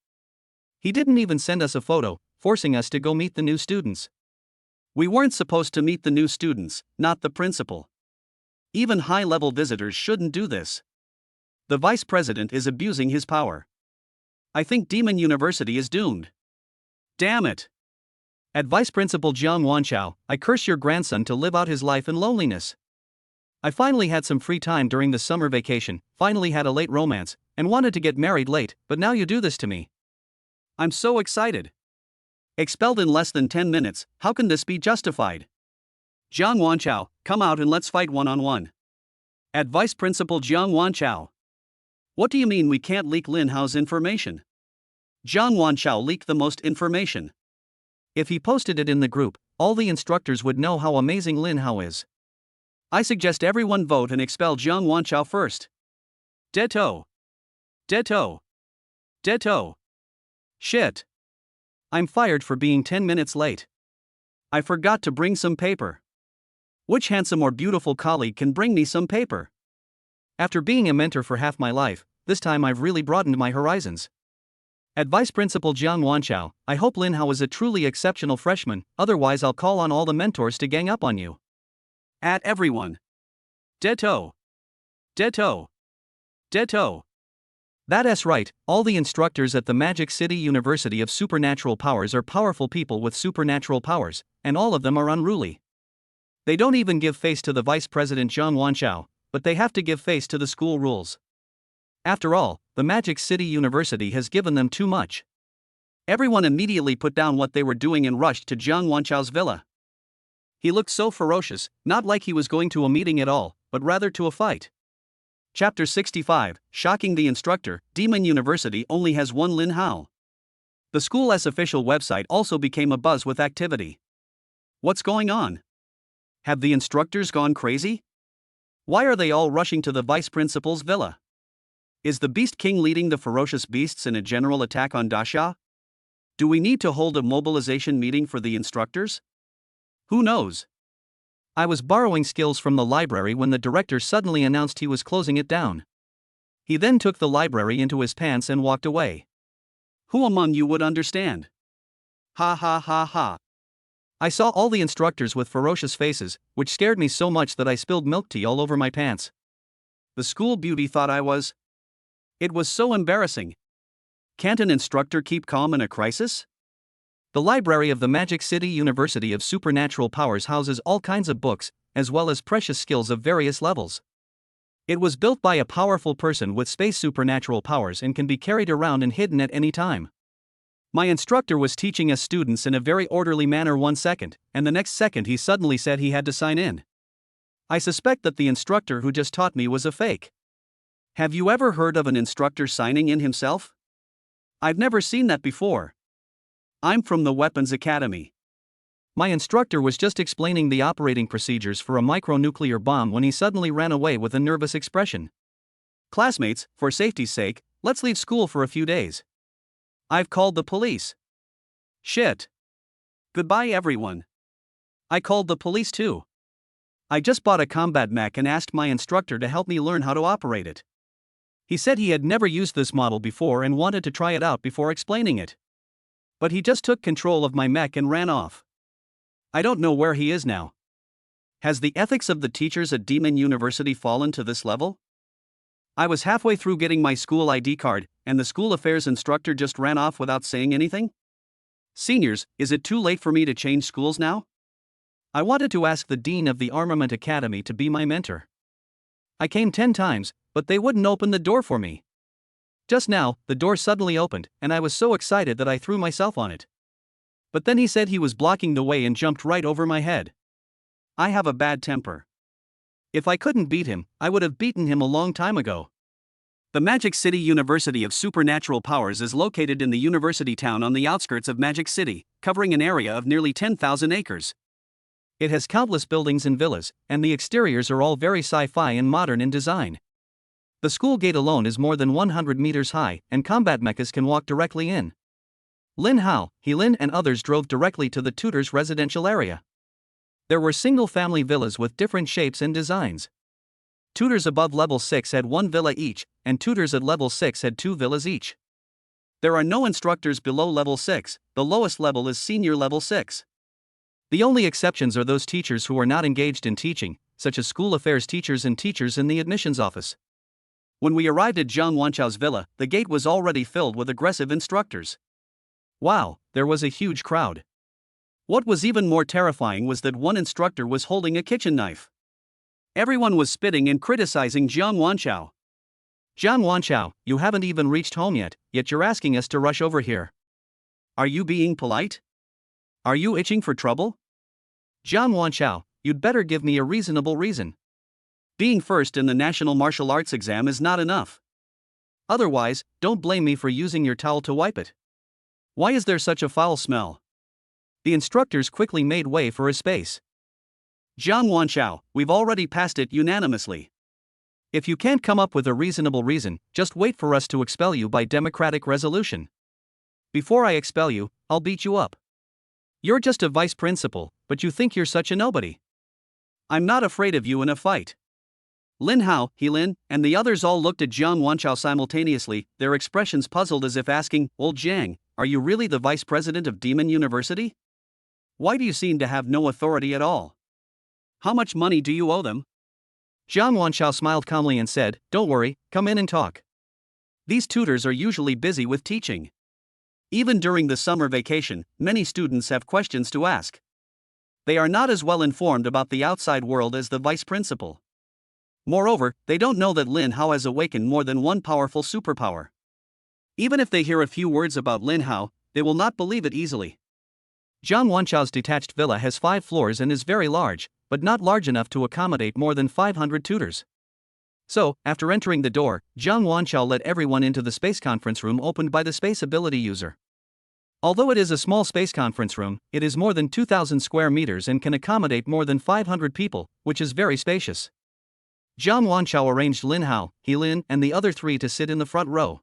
He didn't even send us a photo, forcing us to go meet the new students. We weren't supposed to meet the new students, not the principal. Even high-level visitors shouldn't do this. The vice president is abusing his power. I think Demon University is doomed. Damn it. At Vice Principal Jiang Wanchao, I curse your grandson to live out his life in loneliness. I finally had some free time during the summer vacation, finally had a late romance, and wanted to get married late, but now you do this to me. I'm so excited. Expelled in less than 10 minutes, how can this be justified? Jiang Wanchao, come out and let's fight one-on-one. At Vice Principal Jiang Wanchao. What do you mean we can't leak Lin Hao's information? Jiang Wanchao leaked the most information. If he posted it in the group, all the instructors would know how amazing Lin Hao is. I suggest everyone vote and expel Jiang Wanchao first. Deto. Deto. Deto. Shit. I'm fired for being 10 minutes late. I forgot to bring some paper. Which handsome or beautiful colleague can bring me some paper? After being a mentor for half my life, this time I've really broadened my horizons. At Vice Principal Jiang Wanchao, I hope Lin Hao is a truly exceptional freshman, otherwise I'll call on all the mentors to gang up on you. At everyone. Deto. Deto. Deto. That's right, all the instructors at the Magic City University of Supernatural Powers are powerful people with supernatural powers, and all of them are unruly. They don't even give face to the Vice President Jiang Wanchao, but they have to give face to the school rules. After all, the Magic City University has given them too much. Everyone immediately put down what they were doing and rushed to Jiang Wanchao's villa. He looked so ferocious, not like he was going to a meeting at all, but rather to a fight. Chapter 65, Shocking the Instructor, Demon University only has one Lin Hao. The school's official website also became abuzz with activity. What's going on? Have the instructors gone crazy? Why are they all rushing to the vice principal's villa? Is the Beast King leading the ferocious beasts in a general attack on Daxia? Do we need to hold a mobilization meeting for the instructors? Who knows? I was borrowing skills from the library when the director suddenly announced he was closing it down. He then took the library into his pants and walked away. Who among you would understand? Ha ha ha ha. I saw all the instructors with ferocious faces, which scared me so much that I spilled milk tea all over my pants. The school beauty thought I was. It was so embarrassing. Can't an instructor keep calm in a crisis? The library of the Magic City University of Supernatural Powers houses all kinds of books, as well as precious skills of various levels. It was built by a powerful person with space supernatural powers and can be carried around and hidden at any time. My instructor was teaching us students in a very orderly manner 1 second, and the next second he suddenly said he had to sign in. I suspect that the instructor who just taught me was a fake. Have you ever heard of an instructor signing in himself? I've never seen that before. I'm from the Weapons Academy. My instructor was just explaining the operating procedures for a micronuclear bomb when he suddenly ran away with a nervous expression. Classmates, for safety's sake, let's leave school for a few days. I've called the police. Shit. Goodbye everyone. I called the police too. I just bought a combat mech and asked my instructor to help me learn how to operate it. He said he had never used this model before and wanted to try it out before explaining it. But he just took control of my mech and ran off. I don't know where he is now. Has the ethics of the teachers at Demon University fallen to this level? I was halfway through getting my school ID card, and the school affairs instructor just ran off without saying anything? Seniors, is it too late for me to change schools now? I wanted to ask the dean of the Armament Academy to be my mentor. I came 10 times, but they wouldn't open the door for me. Just now, the door suddenly opened, and I was so excited that I threw myself on it. But then he said he was blocking the way and jumped right over my head. I have a bad temper. If I couldn't beat him, I would have beaten him a long time ago. The Magic City University of Supernatural Powers is located in the university town on the outskirts of Magic City, covering an area of nearly 10,000 acres. It has countless buildings and villas, and the exteriors are all very sci-fi and modern in design. The school gate alone is more than 100 meters high, and combat mechas can walk directly in. Lin Hao, He-Lin and others drove directly to the tutors' residential area. There were single-family villas with different shapes and designs. Tutors above level 6 had 1 villa each, and tutors at level 6 had 2 villas each. There are no instructors below level 6, the lowest level is senior level 6. The only exceptions are those teachers who are not engaged in teaching, such as school affairs teachers and teachers in the admissions office. When we arrived at Zhang Wanchao's villa, the gate was already filled with aggressive instructors. Wow, there was a huge crowd. What was even more terrifying was that one instructor was holding a kitchen knife. Everyone was spitting and criticizing Zhang Wanchao. Zhang Wanchao, you haven't even reached home yet you're asking us to rush over here. Are you being polite? Are you itching for trouble? Zhang Wanchao, you'd better give me a reasonable reason. Being first in the National Martial Arts exam is not enough. Otherwise, don't blame me for using your towel to wipe it. Why is there such a foul smell? The instructors quickly made way for a space. Zhang Wanchao, we've already passed it unanimously. If you can't come up with a reasonable reason, just wait for us to expel you by democratic resolution. Before I expel you, I'll beat you up. You're just a vice principal, but you think you're such a nobody. I'm not afraid of you in a fight. Lin Hao, He-Lin, and the others all looked at Zhang Wanchao simultaneously, their expressions puzzled as if asking, Old Zhang, are you really the vice president of Demon University? Why do you seem to have no authority at all? How much money do you owe them? Zhang Wanchao smiled calmly and said, Don't worry, come in and talk. These tutors are usually busy with teaching. Even during the summer vacation, many students have questions to ask. They are not as well informed about the outside world as the vice principal. Moreover, they don't know that Lin Hao has awakened more than one powerful superpower. Even if they hear a few words about Lin Hao, they will not believe it easily. Zhang Wanchao's detached villa has 5 floors and is very large, but not large enough to accommodate more than 500 tutors. So, after entering the door, Zhang Wanchao let everyone into the space conference room opened by the space ability user. Although it is a small space conference room, it is more than 2,000 square meters and can accommodate more than 500 people, which is very spacious. Zhang Wanchao arranged Lin Hao, He-Lin, and the other 3 to sit in the front row.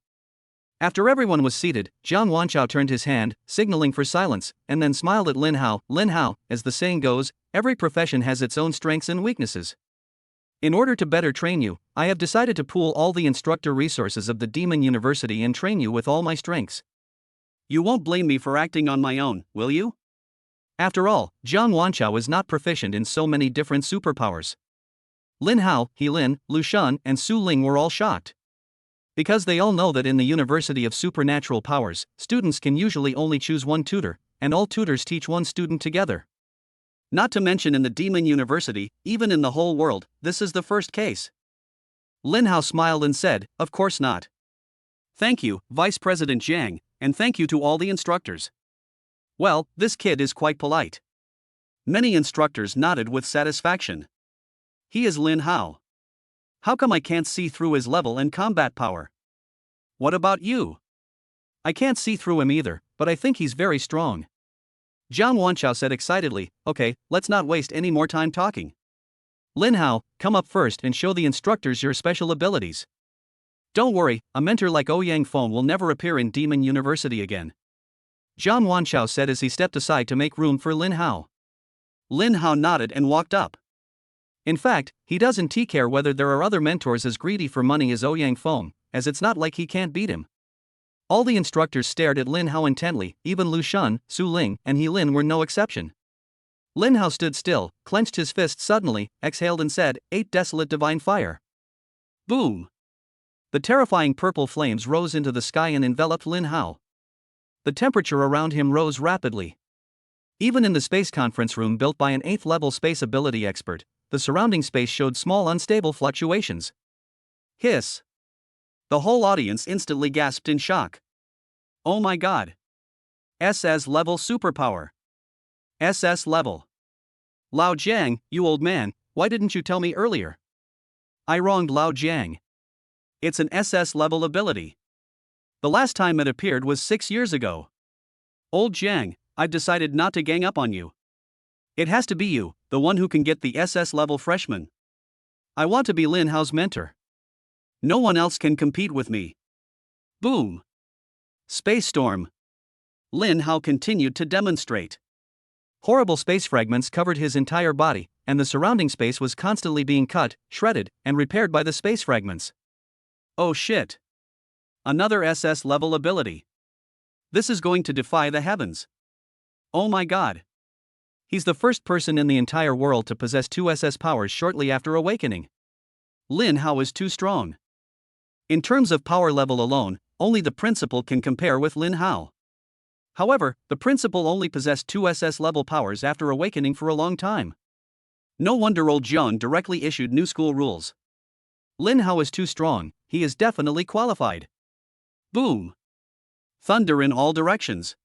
After everyone was seated, Zhang Wanchao turned his hand, signaling for silence, and then smiled at Lin Hao. Lin Hao, as the saying goes, every profession has its own strengths and weaknesses. In order to better train you, I have decided to pool all the instructor resources of the Demon University and train you with all my strengths. You won't blame me for acting on my own, will you? After all, Zhang Wanchao is not proficient in so many different superpowers. Lin Hao, He-Lin, Lu Shan, and Su Ling were all shocked. Because they all know that in the University of Supernatural Powers, students can usually only choose one tutor, and all tutors teach one student together. Not to mention in the Demon University, even in the whole world, this is the first case. Lin Hao smiled and said, Of course not. Thank you, Vice President Zhang, and thank you to all the instructors. Well, this kid is quite polite. Many instructors nodded with satisfaction. He is Lin Hao. How come I can't see through his level and combat power? What about you? I can't see through him either, but I think he's very strong. Zhang Wanchao said excitedly, Okay, let's not waste any more time talking. Lin Hao, come up first and show the instructors your special abilities. Don't worry, a mentor like Ouyang Feng will never appear in Demon University again. Zhang Wanchao said as he stepped aside to make room for Lin Hao. Lin Hao nodded and walked up. In fact, he doesn't care whether there are other mentors as greedy for money as Ouyang Feng, as it's not like he can't beat him. All the instructors stared at Lin Hao intently, even Lu Shan, Su Ling, and He-Lin were no exception. Lin Hao stood still, clenched his fist suddenly, exhaled and said, 8 Desolate Divine Fire. Boom! The terrifying purple flames rose into the sky and enveloped Lin Hao. The temperature around him rose rapidly. Even in the space conference room built by an 8th level space ability expert, the surrounding space showed small unstable fluctuations. Hiss. The whole audience instantly gasped in shock. Oh my god. SS level superpower. SS level. Lao Jiang, you old man, why didn't you tell me earlier? I wronged Lao Jiang. It's an SS level ability. The last time it appeared was 6 years ago. Old Jiang, I've decided not to gang up on you. It has to be you, the one who can get the SS level freshman. I want to be Lin Hao's mentor. No one else can compete with me. Boom. Space storm. Lin Hao continued to demonstrate. Horrible space fragments covered his entire body, and the surrounding space was constantly being cut, shredded, and repaired by the space fragments. Oh shit. Another SS level ability. This is going to defy the heavens. Oh my god. He's the first person in the entire world to possess 2 SS powers shortly after awakening. Lin Hao is too strong. In terms of power level alone, only the principal can compare with Lin Hao. However, the principal only possessed 2 SS level powers after awakening for a long time. No wonder old John directly issued new school rules. Lin Hao is too strong, he is definitely qualified. Boom. Thunder in all directions.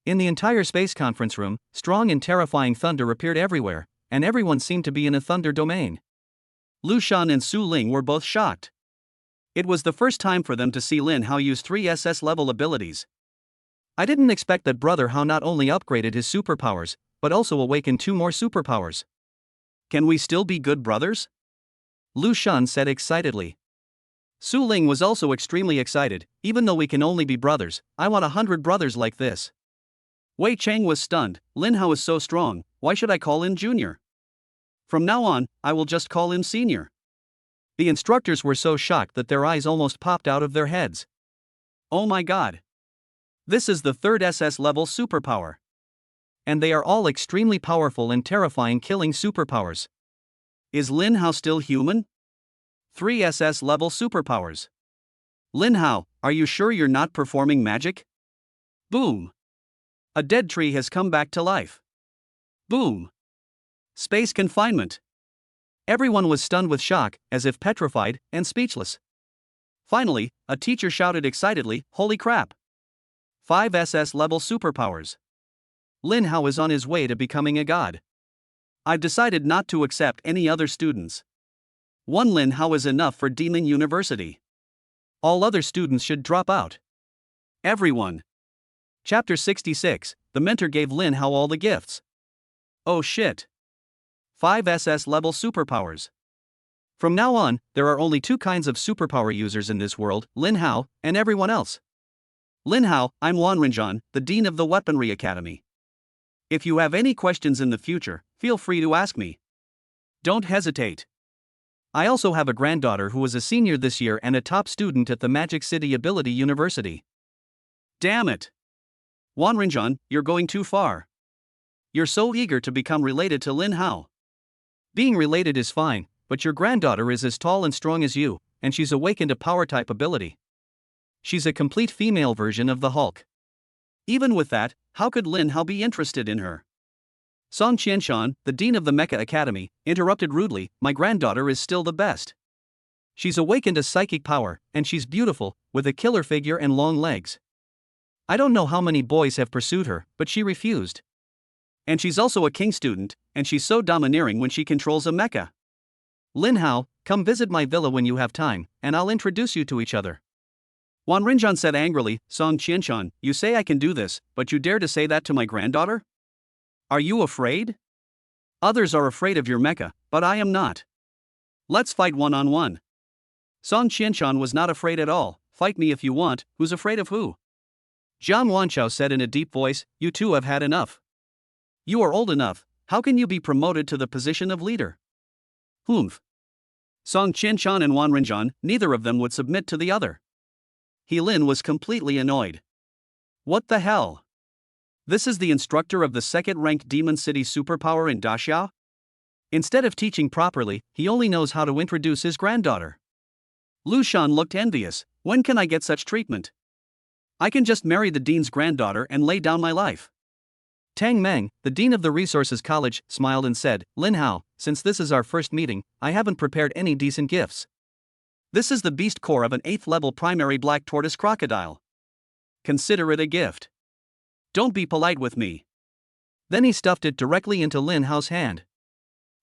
In the entire space conference room, strong and terrifying thunder appeared everywhere, and everyone seemed to be in a thunder domain. Lu Shan and Su Ling were both shocked. It was the first time for them to see Lin Hao use 3 SS level abilities. I didn't expect that Brother Hao not only upgraded his superpowers, but also awakened 2 more superpowers. Can we still be good brothers? Lu Shan said excitedly. Su Ling was also extremely excited. Even though we can only be brothers, I want 100 brothers like this. Wei Chang was stunned. Lin Hao is so strong, why should I call him Junior? From now on, I will just call him Senior. The instructors were so shocked that their eyes almost popped out of their heads. Oh my god. This is the 3rd SS level superpower. And they are all extremely powerful and terrifying killing superpowers. Is Lin Hao still human? 3 SS level superpowers. Lin Hao, are you sure you're not performing magic? Boom. A dead tree has come back to life. Boom. Space confinement. Everyone was stunned with shock, as if petrified, and speechless. Finally, a teacher shouted excitedly, "Holy crap! 5 SS level superpowers. Lin Hao is on his way to becoming a god. I've decided not to accept any other students. 1 Lin Hao is enough for Demon University. All other students should drop out. Everyone." Chapter 66, the mentor gave Lin Hao all the gifts. Oh shit. 5 SS level superpowers. From now on, there are only 2 kinds of superpower users in this world, Lin Hao, and everyone else. Lin Hao, I'm Wanrenjan, the Dean of the Weaponry Academy. If you have any questions in the future, feel free to ask me. Don't hesitate. I also have a granddaughter who is a senior this year and a top student at the Magic City Ability University. Damn it. Wanrenjan, you're going too far. You're so eager to become related to Lin Hao. Being related is fine, but your granddaughter is as tall and strong as you, and she's awakened a power-type ability. She's a complete female version of the Hulk. Even with that, how could Lin Hao be interested in her? Song Qianshan, the dean of the Mecha Academy, interrupted rudely, "My granddaughter is still the best. She's awakened a psychic power, and she's beautiful, with a killer figure and long legs. I don't know how many boys have pursued her, but she refused. And she's also a king student, and she's so domineering when she controls a mecha. Lin Hao, come visit my villa when you have time, and I'll introduce you to each other." Wanrenjan said angrily, "Song Qianshan, you say I can do this, but you dare to say that to my granddaughter? Are you afraid? Others are afraid of your mecha, but I am not. Let's fight one-on-one." Song Qianshan was not afraid at all. "Fight me if you want, who's afraid of who?" Jiang Wanchao said in a deep voice, "You two have had enough. You are old enough, how can you be promoted to the position of leader?" Humph. Song Qianshan and Wanrenjan, neither of them would submit to the other. He Lin was completely annoyed. What the hell? This is the instructor of the 2nd-ranked Demon City superpower in Dashia? Instead of teaching properly, he only knows how to introduce his granddaughter. Lu Shan looked envious. When can I get such treatment? I can just marry the dean's granddaughter and lay down my life. Tang Meng, the dean of the Resources College, smiled and said, Lin Hao, since this is our first meeting, I haven't prepared any decent gifts. This is the beast core of an 8th level primary black tortoise crocodile. Consider it a gift. Don't be polite with me. Then he stuffed it directly into Lin Hao's hand.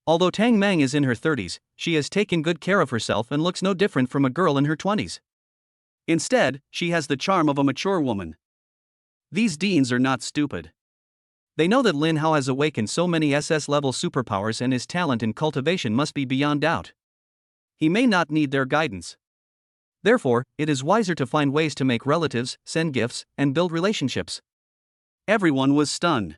Although Tang Meng is in her 30s, she has taken good care of herself and looks no different from a girl in her 20s. Instead, she has the charm of a mature woman. These deans are not stupid. They know that Lin Hao has awakened so many SS-level superpowers and his talent in cultivation must be beyond doubt. He may not need their guidance. Therefore, it is wiser to find ways to make relatives, send gifts, and build relationships. Everyone was stunned.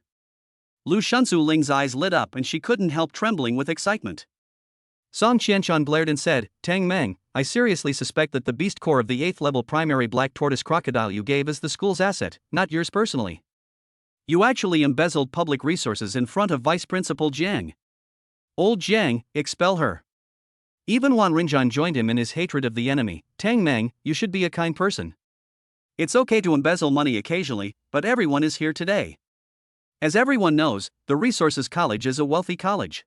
Lu Shunsu Ling's eyes lit up and she couldn't help trembling with excitement. Song Qianshan blared and said, Tang Meng, I seriously suspect that the beast core of the 8th level primary black tortoise crocodile you gave is the school's asset, not yours personally. You actually embezzled public resources in front of Vice Principal Jiang. Old Jiang, expel her. Even Wan Rinzhan joined him in his hatred of the enemy. Tang Meng, you should be a kind person. It's okay to embezzle money occasionally, but everyone is here today. As everyone knows, the Resources College is a wealthy college.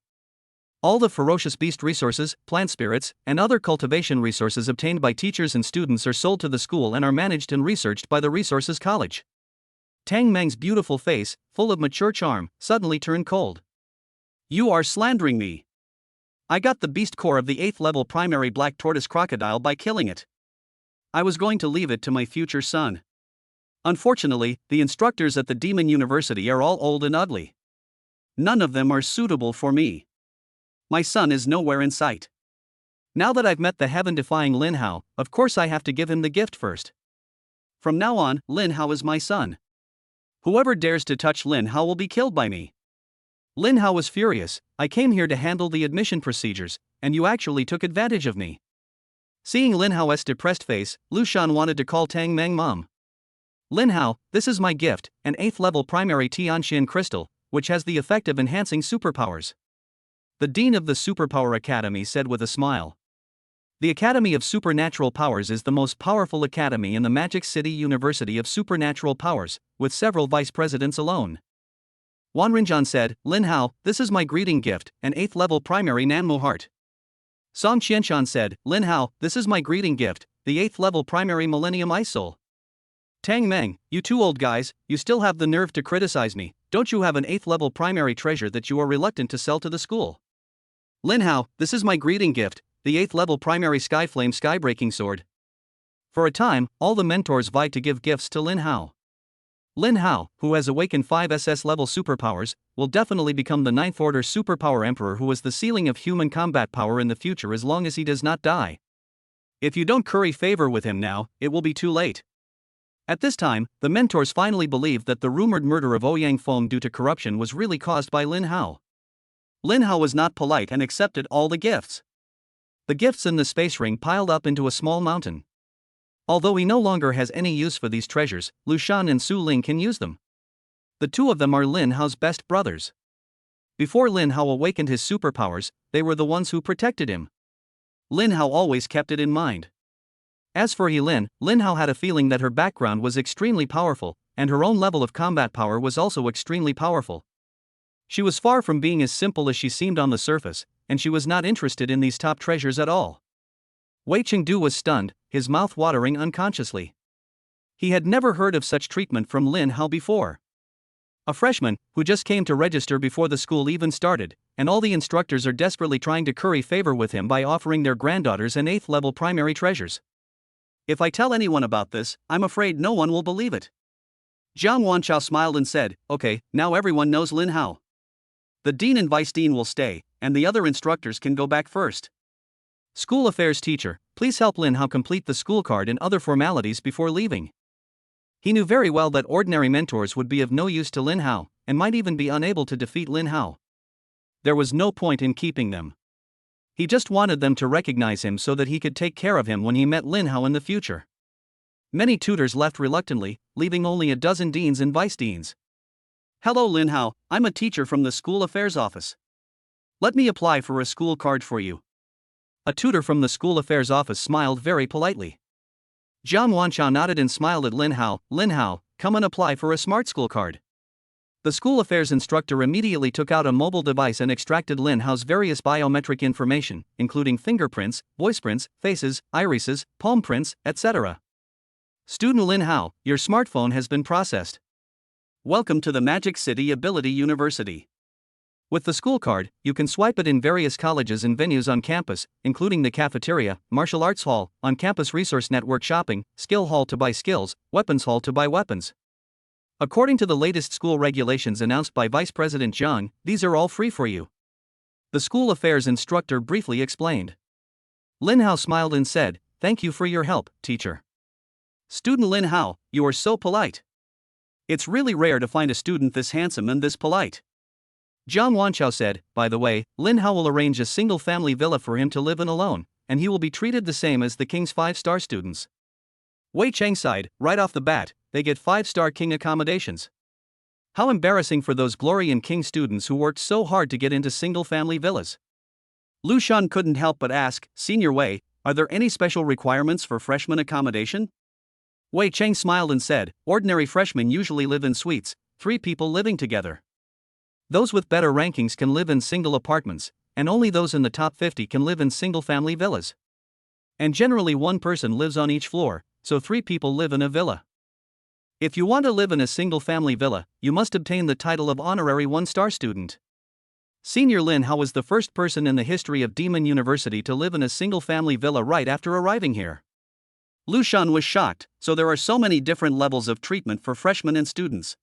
All the ferocious beast resources, plant spirits, and other cultivation resources obtained by teachers and students are sold to the school and are managed and researched by the Resources College. Tang Meng's beautiful face, full of mature charm, suddenly turned cold. You are slandering me. I got the beast core of the 8th level primary black tortoise crocodile by killing it. I was going to leave it to my future son. Unfortunately, the instructors at the Demon University are all old and ugly. None of them are suitable for me. My son is nowhere in sight. Now that I've met the heaven-defying Lin Hao, of course I have to give him the gift first. From now on, Lin Hao is my son. Whoever dares to touch Lin Hao will be killed by me. Lin Hao was furious. I came here to handle the admission procedures, and you actually took advantage of me. Seeing Lin Hao's depressed face, Lu Shan wanted to call Tang Meng mom. Lin Hao, this is my gift, an 8th level primary Tianxian crystal, which has the effect of enhancing superpowers. The Dean of the Superpower Academy said with a smile. The Academy of Supernatural Powers is the most powerful academy in the Magic City University of Supernatural Powers, with several vice presidents alone. Wan Rinzhan said, Lin Hao, this is my greeting gift, an 8th level primary Nanmo heart. Song Qianshan said, Lin Hao, this is my greeting gift, the 8th level primary Millennium Ice Soul. Tang Meng, you two old guys, you still have the nerve to criticize me. Don't you have an 8th level primary treasure that you are reluctant to sell to the school? Lin Hao, this is my greeting gift, the 8th level primary Skyflame Skybreaking Sword. For a time, all the mentors vied to give gifts to Lin Hao. Lin Hao, who has awakened 5 SS level superpowers, will definitely become the 9th order superpower emperor who is the ceiling of human combat power in the future as long as he does not die. If you don't curry favor with him now, it will be too late. At this time, the mentors finally believed that the rumored murder of Ouyang Feng due to corruption was really caused by Lin Hao. Lin Hao was not polite and accepted all the gifts. The gifts in the space ring piled up into a small mountain. Although he no longer has any use for these treasures, Lu Shan and Su Ling can use them. The two of them are Lin Hao's best brothers. Before Lin Hao awakened his superpowers, they were the ones who protected him. Lin Hao always kept it in mind. As for Lin Hao had a feeling that her background was extremely powerful, and her own level of combat power was also extremely powerful. She was far from being as simple as she seemed on the surface, and she was not interested in these top treasures at all. Wei Chengdu was stunned, his mouth watering unconsciously. He had never heard of such treatment from Lin Hao before. A freshman, who just came to register before the school even started, and all the instructors are desperately trying to curry favor with him by offering their granddaughters an 8th level primary treasures. If I tell anyone about this, I'm afraid no one will believe it. Jiang Wanchao smiled and said, okay, now everyone knows Lin Hao. The dean and vice dean will stay, and the other instructors can go back first. School affairs teacher, please help Lin Hao complete the school card and other formalities before leaving. He knew very well that ordinary mentors would be of no use to Lin Hao, and might even be unable to defeat Lin Hao. There was no point in keeping them. He just wanted them to recognize him so that he could take care of him when he met Lin Hao in the future. Many tutors left reluctantly, leaving only a dozen deans and vice deans. Hello Lin Hao, I'm a teacher from the school affairs office. Let me apply for a school card for you. A tutor from the school affairs office smiled very politely. Jiang Wanchao nodded and smiled at Lin Hao. Lin Hao, come and apply for a smart school card. The school affairs instructor immediately took out a mobile device and extracted Lin Hao's various biometric information, including fingerprints, voice prints, faces, irises, palm prints, etc. Student Lin Hao, your smartphone has been processed. Welcome to the Magic City Ability University. With the school card, you can swipe it in various colleges and venues on campus, including the cafeteria, martial arts hall, on-campus resource network shopping, skill hall to buy skills, weapons hall to buy weapons. According to the latest school regulations announced by Vice President Zhang, these are all free for you. The school affairs instructor briefly explained. Lin Hao smiled and said, "Thank you for your help, teacher." Student Lin Hao, you are so polite. It's really rare to find a student this handsome and this polite. Zhang Wanchao said, "By the way, Lin Hao will arrange a single-family villa for him to live in alone, and he will be treated the same as the King's 5-star students." Wei Cheng sighed, right off the bat, they get 5-star King accommodations. How embarrassing for those Glory and King students who worked so hard to get into single-family villas. Lu Shan couldn't help but ask, "Senior Wei, are there any special requirements for freshman accommodation?" Wei Cheng smiled and said, "Ordinary freshmen usually live in suites, 3 people living together. Those with better rankings can live in single apartments, and only those in the top 50 can live in single-family villas. And generally 1 person lives on each floor, so 3 people live in a villa. If you want to live in a single-family villa, you must obtain the title of honorary 1-star student." Senior Lin Hao was the first person in the history of Demon University to live in a single-family villa right after arriving here. Lu Shan was shocked, so there are so many different levels of treatment for freshmen and students.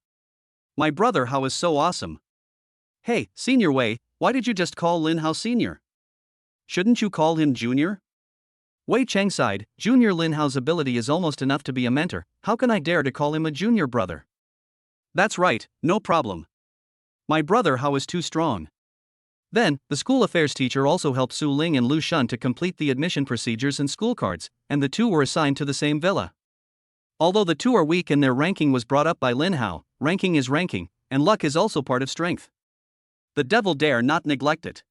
My brother Hao is so awesome. Hey, Senior Wei, why did you just call Lin Hao Senior? Shouldn't you call him Junior? Wei Cheng sighed, Junior Lin Hao's ability is almost enough to be a mentor, how can I dare to call him a junior brother? That's right, no problem. My brother Hao is too strong. Then, the school affairs teacher also helped Su Ling and Lu Shun to complete the admission procedures and school cards, and the 2 were assigned to the same villa. Although the 2 are weak and their ranking was brought up by Lin Hao, ranking is ranking, and luck is also part of strength. The devil dare not neglect it.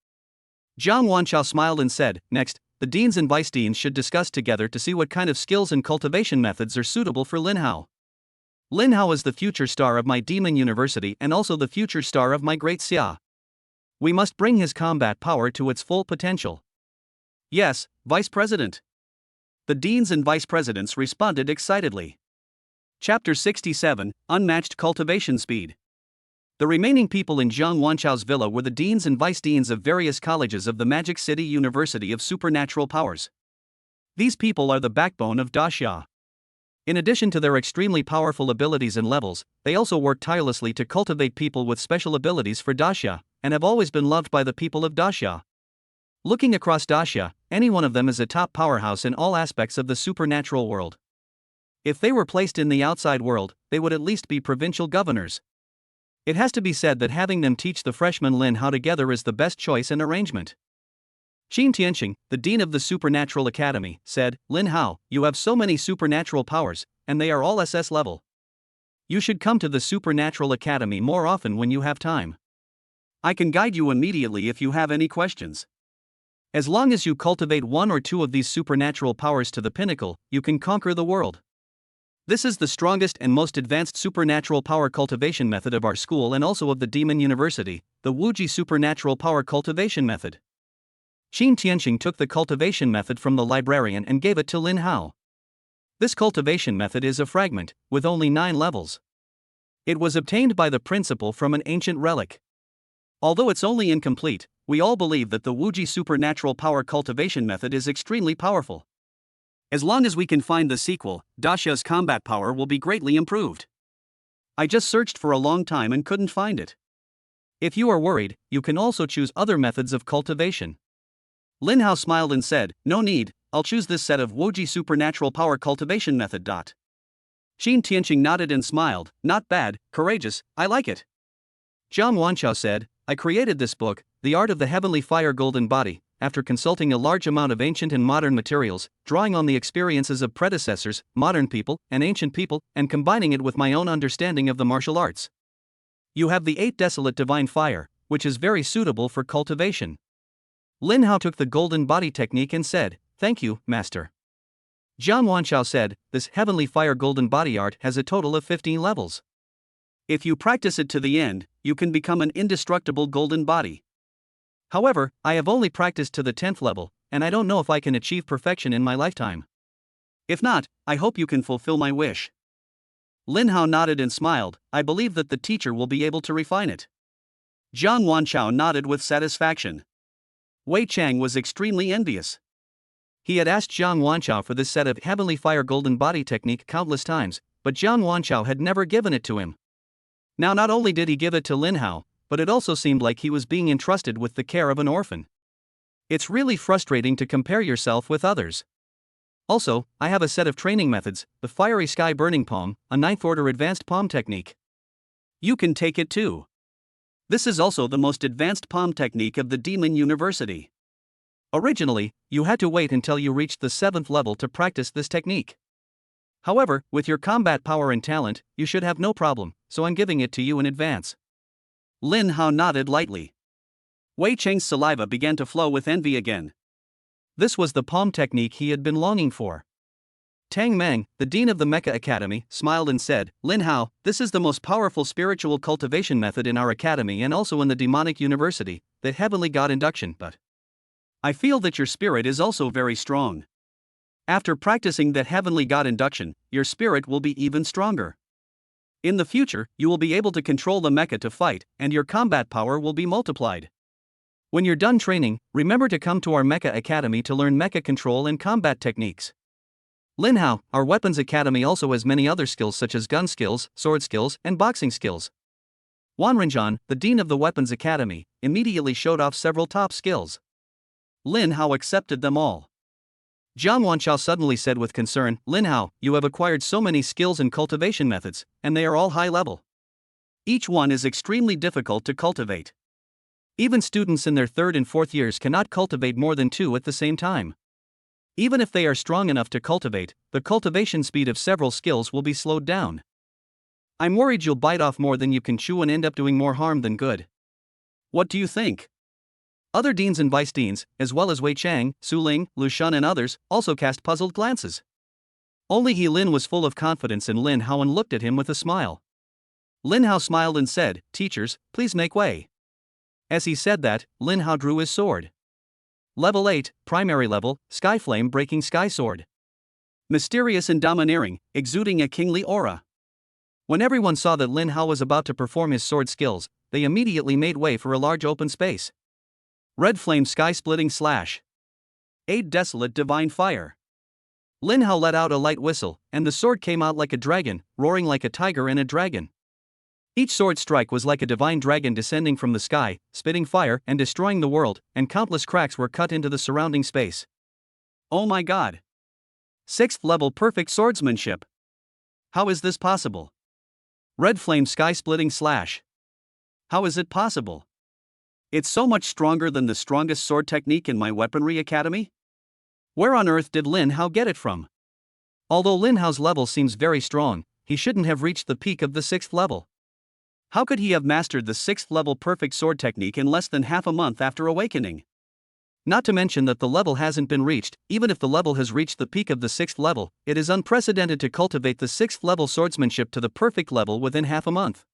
Zhang Wanchao smiled and said, "Next, the deans and vice deans should discuss together to see what kind of skills and cultivation methods are suitable for Lin Hao. Lin Hao is the future star of my Demon University and also the future star of my Great Xia. We must bring his combat power to its full potential." Yes, Vice President. The deans and vice presidents responded excitedly. Chapter 67, Unmatched Cultivation Speed. The remaining people in Zhang Wanchao's villa were the deans and vice deans of various colleges of the Magic City University of Supernatural Powers. These people are the backbone of Daxia. In addition to their extremely powerful abilities and levels, they also work tirelessly to cultivate people with special abilities for Daxia, and have always been loved by the people of Daxia. Looking across Daxia, any one of them is a top powerhouse in all aspects of the supernatural world. If they were placed in the outside world, they would at least be provincial governors. It has to be said that having them teach the freshman Lin Hao together is the best choice and arrangement. Qin Tianxing, the dean of the Supernatural Academy, said, "Lin Hao, you have so many supernatural powers, and they are all SS level. You should come to the Supernatural Academy more often when you have time. I can guide you immediately if you have any questions. As long as you cultivate 1 or 2 of these supernatural powers to the pinnacle, you can conquer the world. This is the strongest and most advanced supernatural power cultivation method of our school and also of the Demon University, the Wuji Supernatural Power Cultivation Method." Qin Tianxing took the cultivation method from the librarian and gave it to Lin Hao. This cultivation method is a fragment, with only 9 levels. It was obtained by the principal from an ancient relic. Although it's only incomplete, we all believe that the Wuji Supernatural Power Cultivation Method is extremely powerful. As long as we can find the sequel, Daxia's combat power will be greatly improved. I just searched for a long time and couldn't find it. If you are worried, you can also choose other methods of cultivation. Lin Hao smiled and said, "No need, I'll choose this set of Wuji Supernatural Power Cultivation Method. Qin Tianxing nodded and smiled, "Not bad, courageous, I like it." Zhang Wanchao said, "I created this book, The Art of the Heavenly Fire Golden Body, after consulting a large amount of ancient and modern materials, drawing on the experiences of predecessors, modern people, and ancient people, and combining it with my own understanding of the martial arts. You have the 8 Desolate Divine Fire, which is very suitable for cultivation." Lin Hao took the golden body technique and said, "Thank you, master." Zhang Wanchao said, "This Heavenly Fire Golden Body art has a total of 15 levels. If you practice it to the end, you can become an indestructible golden body. However, I have only practiced to the 10th level, and I don't know if I can achieve perfection in my lifetime. If not, I hope you can fulfill my wish. Lin Hao nodded and smiled. I believe that the teacher will be able to refine it. Jiang Wanchao nodded with satisfaction. Wei Chang was extremely envious. He had asked Jiang Wanchao for this set of Heavenly Fire Golden Body technique countless times, but Jiang Wanchao had never given it to him. Now not only did he give it to Lin Hao, but it also seemed like he was being entrusted with the care of an orphan. It's really frustrating to compare yourself with others. Also, I have a set of training methods, the Fiery Sky Burning Palm, a 9th order advanced palm technique. You can take it too. This is also the most advanced palm technique of the Demon University. Originally, you had to wait until you reached the 7th level to practice this technique. However, with your combat power and talent, you should have no problem, so I'm giving it to you in advance. Lin Hao nodded lightly. Wei Cheng's saliva began to flow with envy again. This was the palm technique he had been longing for. Tang Meng, the dean of the Mecha Academy, smiled and said, Lin Hao, this is the most powerful spiritual cultivation method in our academy and also in the demonic university, the Heavenly God Induction, but I feel that your spirit is also very strong. After practicing that Heavenly God Induction, your spirit will be even stronger. In the future, you will be able to control the mecha to fight, and your combat power will be multiplied. When you're done training, remember to come to our Mecha Academy to learn mecha control and combat techniques. Lin Hao, our Weapons Academy also has many other skills such as gun skills, sword skills, and boxing skills. Wan Renjan, the dean of the Weapons Academy, immediately showed off several top skills. Lin Hao accepted them all. Jiang Wanchao suddenly said with concern, Lin Hao, you have acquired so many skills and cultivation methods, and they are all high level. Each one is extremely difficult to cultivate. Even students in their 3rd and 4th years cannot cultivate more than 2 at the same time. Even if they are strong enough to cultivate, the cultivation speed of several skills will be slowed down. I'm worried you'll bite off more than you can chew and end up doing more harm than good. What do you think? Other deans and vice deans, as well as Wei Chang, Su Ling, Lu Shun and others, also cast puzzled glances. Only He Lin was full of confidence in Lin Hao and looked at him with a smile. Lin Hao smiled and said, Teachers, please make way. As he said that, Lin Hao drew his sword. Level 8, primary level, Sky Flame Breaking Sky Sword. Mysterious and domineering, exuding a kingly aura. When everyone saw that Lin Hao was about to perform his sword skills, they immediately made way for a large open space. Red Flame Sky Splitting Slash. 8 Desolate Divine Fire. Lin Hao let out a light whistle, and the sword came out like a dragon, roaring like a tiger and a dragon. Each sword strike was like a divine dragon descending from the sky, spitting fire and destroying the world, and countless cracks were cut into the surrounding space. Oh my god! 6th level perfect swordsmanship. How is this possible? Red Flame Sky Splitting Slash. How is it possible? It's so much stronger than the strongest sword technique in my weaponry academy? Where on earth did Lin Hao get it from? Although Lin Hao's level seems very strong, he shouldn't have reached the peak of the 6th level. How could he have mastered the 6th level perfect sword technique in less than half a month after awakening? Not to mention that the level hasn't been reached. Even if the level has reached the peak of the 6th level, it is unprecedented to cultivate the 6th level swordsmanship to the perfect level within half a month.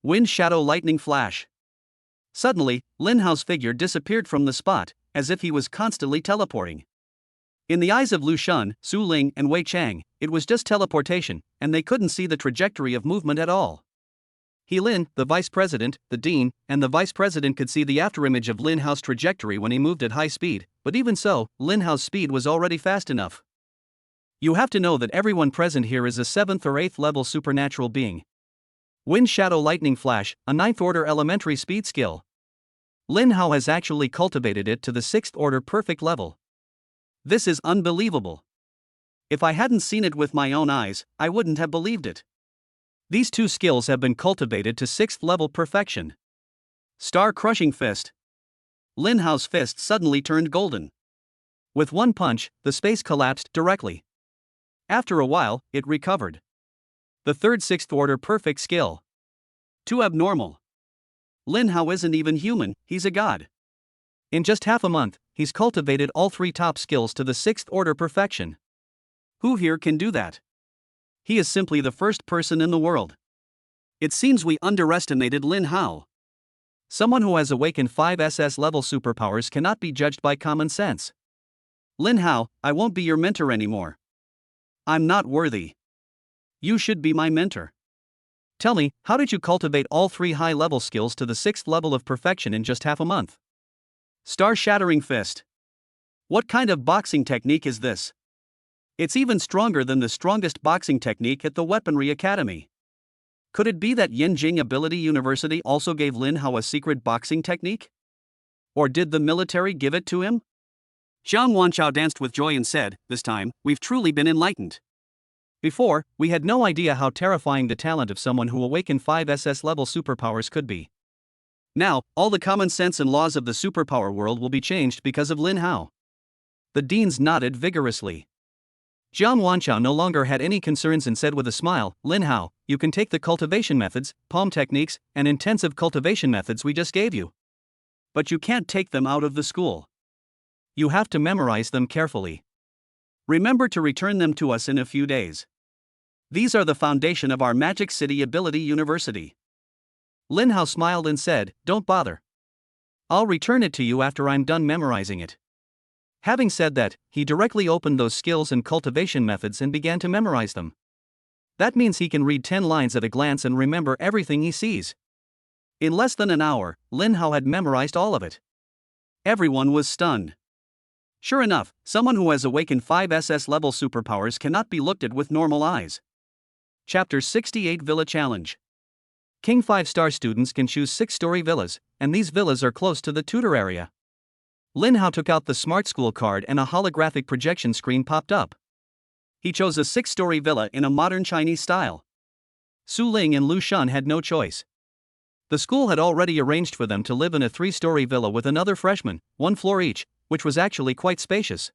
Wind Shadow Lightning Flash. Suddenly, Lin Hao's figure disappeared from the spot, as if he was constantly teleporting. In the eyes of Lu Shun, Su Ling and Wei Chang, it was just teleportation, and they couldn't see the trajectory of movement at all. He Lin, the vice president, the dean, and the vice president could see the afterimage of Lin Hao's trajectory when he moved at high speed, but even so, Lin Hao's speed was already fast enough. You have to know that everyone present here is a 7th or 8th level supernatural being. Wind Shadow Lightning Flash, a 9th order elementary speed skill. Lin Hao has actually cultivated it to the 6th order perfect level. This is unbelievable. If I hadn't seen it with my own eyes, I wouldn't have believed it. These 2 skills have been cultivated to 6th level perfection. Star Crushing Fist. Lin Hao's fist suddenly turned golden. With one punch, the space collapsed directly. After a while, it recovered. The 3rd 6th order perfect skill. Too abnormal. Lin Hao isn't even human, he's a god. In just half a month, he's cultivated all 3 top skills to the 6th order perfection. Who here can do that? He is simply the first person in the world. It seems we underestimated Lin Hao. Someone who has awakened 5 SS level superpowers cannot be judged by common sense. Lin Hao, I won't be your mentor anymore. I'm not worthy. You should be my mentor. Tell me, how did you cultivate all 3 high-level skills to the 6th level of perfection in just half a month? Star-shattering fist. What kind of boxing technique is this? It's even stronger than the strongest boxing technique at the Weaponry Academy. Could it be that Yenjing Ability University also gave Lin Hao a secret boxing technique? Or did the military give it to him? Zhang Wanchao danced with joy and said, "This time, we've truly been enlightened. Before, we had no idea how terrifying the talent of someone who awakened 5 SS level superpowers could be. Now, all the common sense and laws of the superpower world will be changed because of Lin Hao." The deans nodded vigorously. Zhang Wanchao no longer had any concerns and said with a smile, "Lin Hao, you can take the cultivation methods, palm techniques, and intensive cultivation methods we just gave you. But you can't take them out of the school. You have to memorize them carefully. Remember to return them to us in a few days. These are the foundation of our Magic City Ability University." Lin Hao smiled and said, "Don't bother. I'll return it to you after I'm done memorizing it." Having said that, he directly opened those skills and cultivation methods and began to memorize them. That means he can read 10 lines at a glance and remember everything he sees. In less than an hour, Lin Hao had memorized all of it. Everyone was stunned. Sure enough, someone who has awakened 5 SS level superpowers cannot be looked at with normal eyes. Chapter 68 Villa Challenge. King 5-star students can choose 6-story villas, and these villas are close to the tutor area. Lin Hao took out the Smart School card and a holographic projection screen popped up. He chose a 6-story villa in a modern Chinese style. Su Ling and Lu Shun had no choice. The school had already arranged for them to live in a 3-story villa with another freshman, 1 floor each, which was actually quite spacious.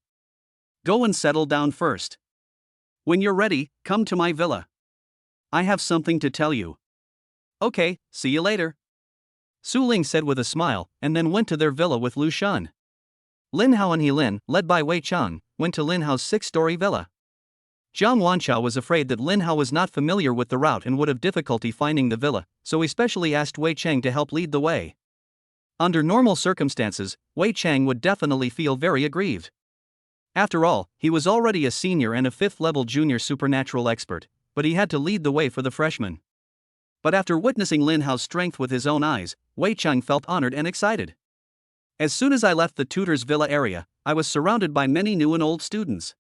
Go and settle down first. When you're ready, come to my villa. I have something to tell you. Okay, see you later. Su Ling said with a smile, and then went to their villa with Lu Shun. Lin Hao and He Lin, led by Wei Cheng, went to Lin Hao's 6-story villa. Zhang Wanchao was afraid that Lin Hao was not familiar with the route and would have difficulty finding the villa, so he specially asked Wei Cheng to help lead the way. Under normal circumstances, Wei Cheng would definitely feel very aggrieved. After all, he was already a senior and a 5th-level junior supernatural expert, but he had to lead the way for the freshmen. But after witnessing Lin Hao's strength with his own eyes, Wei Cheng felt honored and excited. As soon as I left the tutor's villa area, I was surrounded by many new and old students.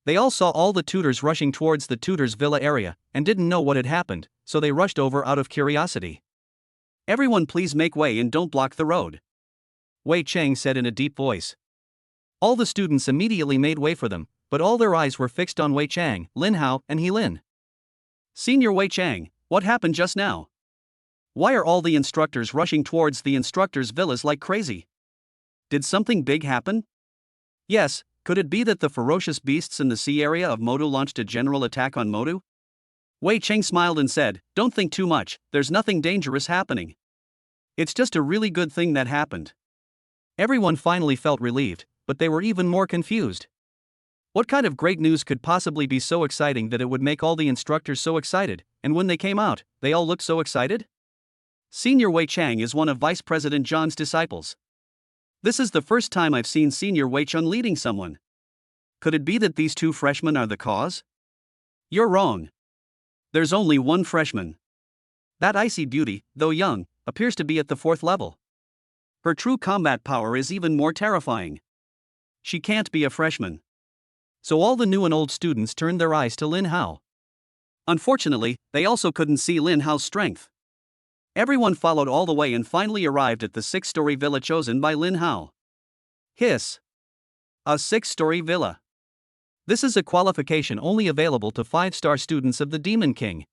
They all saw all the tutors rushing towards the tutor's villa area, and didn't know what had happened, so they rushed over out of curiosity. "Everyone please make way and don't block the road," Wei Cheng said in a deep voice. All the students immediately made way for them, but all their eyes were fixed on Wei Cheng, Lin Hao, and He Lin. "Senior Wei Cheng, what happened just now? Why are all the instructors rushing towards the instructors' villas like crazy? Did something big happen? Yes, could it be that the ferocious beasts in the sea area of Modu launched a general attack on Modu?" Wei Cheng smiled and said, "Don't think too much, there's nothing dangerous happening. It's just a really good thing that happened." Everyone finally felt relieved, but they were even more confused. What kind of great news could possibly be so exciting that it would make all the instructors so excited, and when they came out, they all looked so excited? Senior Wei Cheng is one of Vice President Zhang's disciples. This is the first time I've seen Senior Wei Cheng leading someone. Could it be that these 2 freshmen are the cause? You're wrong. There's only 1 freshman. That icy beauty, though young, appears to be at the 4th level. Her true combat power is even more terrifying. She can't be a freshman. So all the new and old students turned their eyes to Lin Hao. Unfortunately, they also couldn't see Lin Hao's strength. Everyone followed all the way and finally arrived at the 6-story villa chosen by Lin Hao. Hiss. A 6-story villa. This is a qualification only available to 5-star students of the Demon King.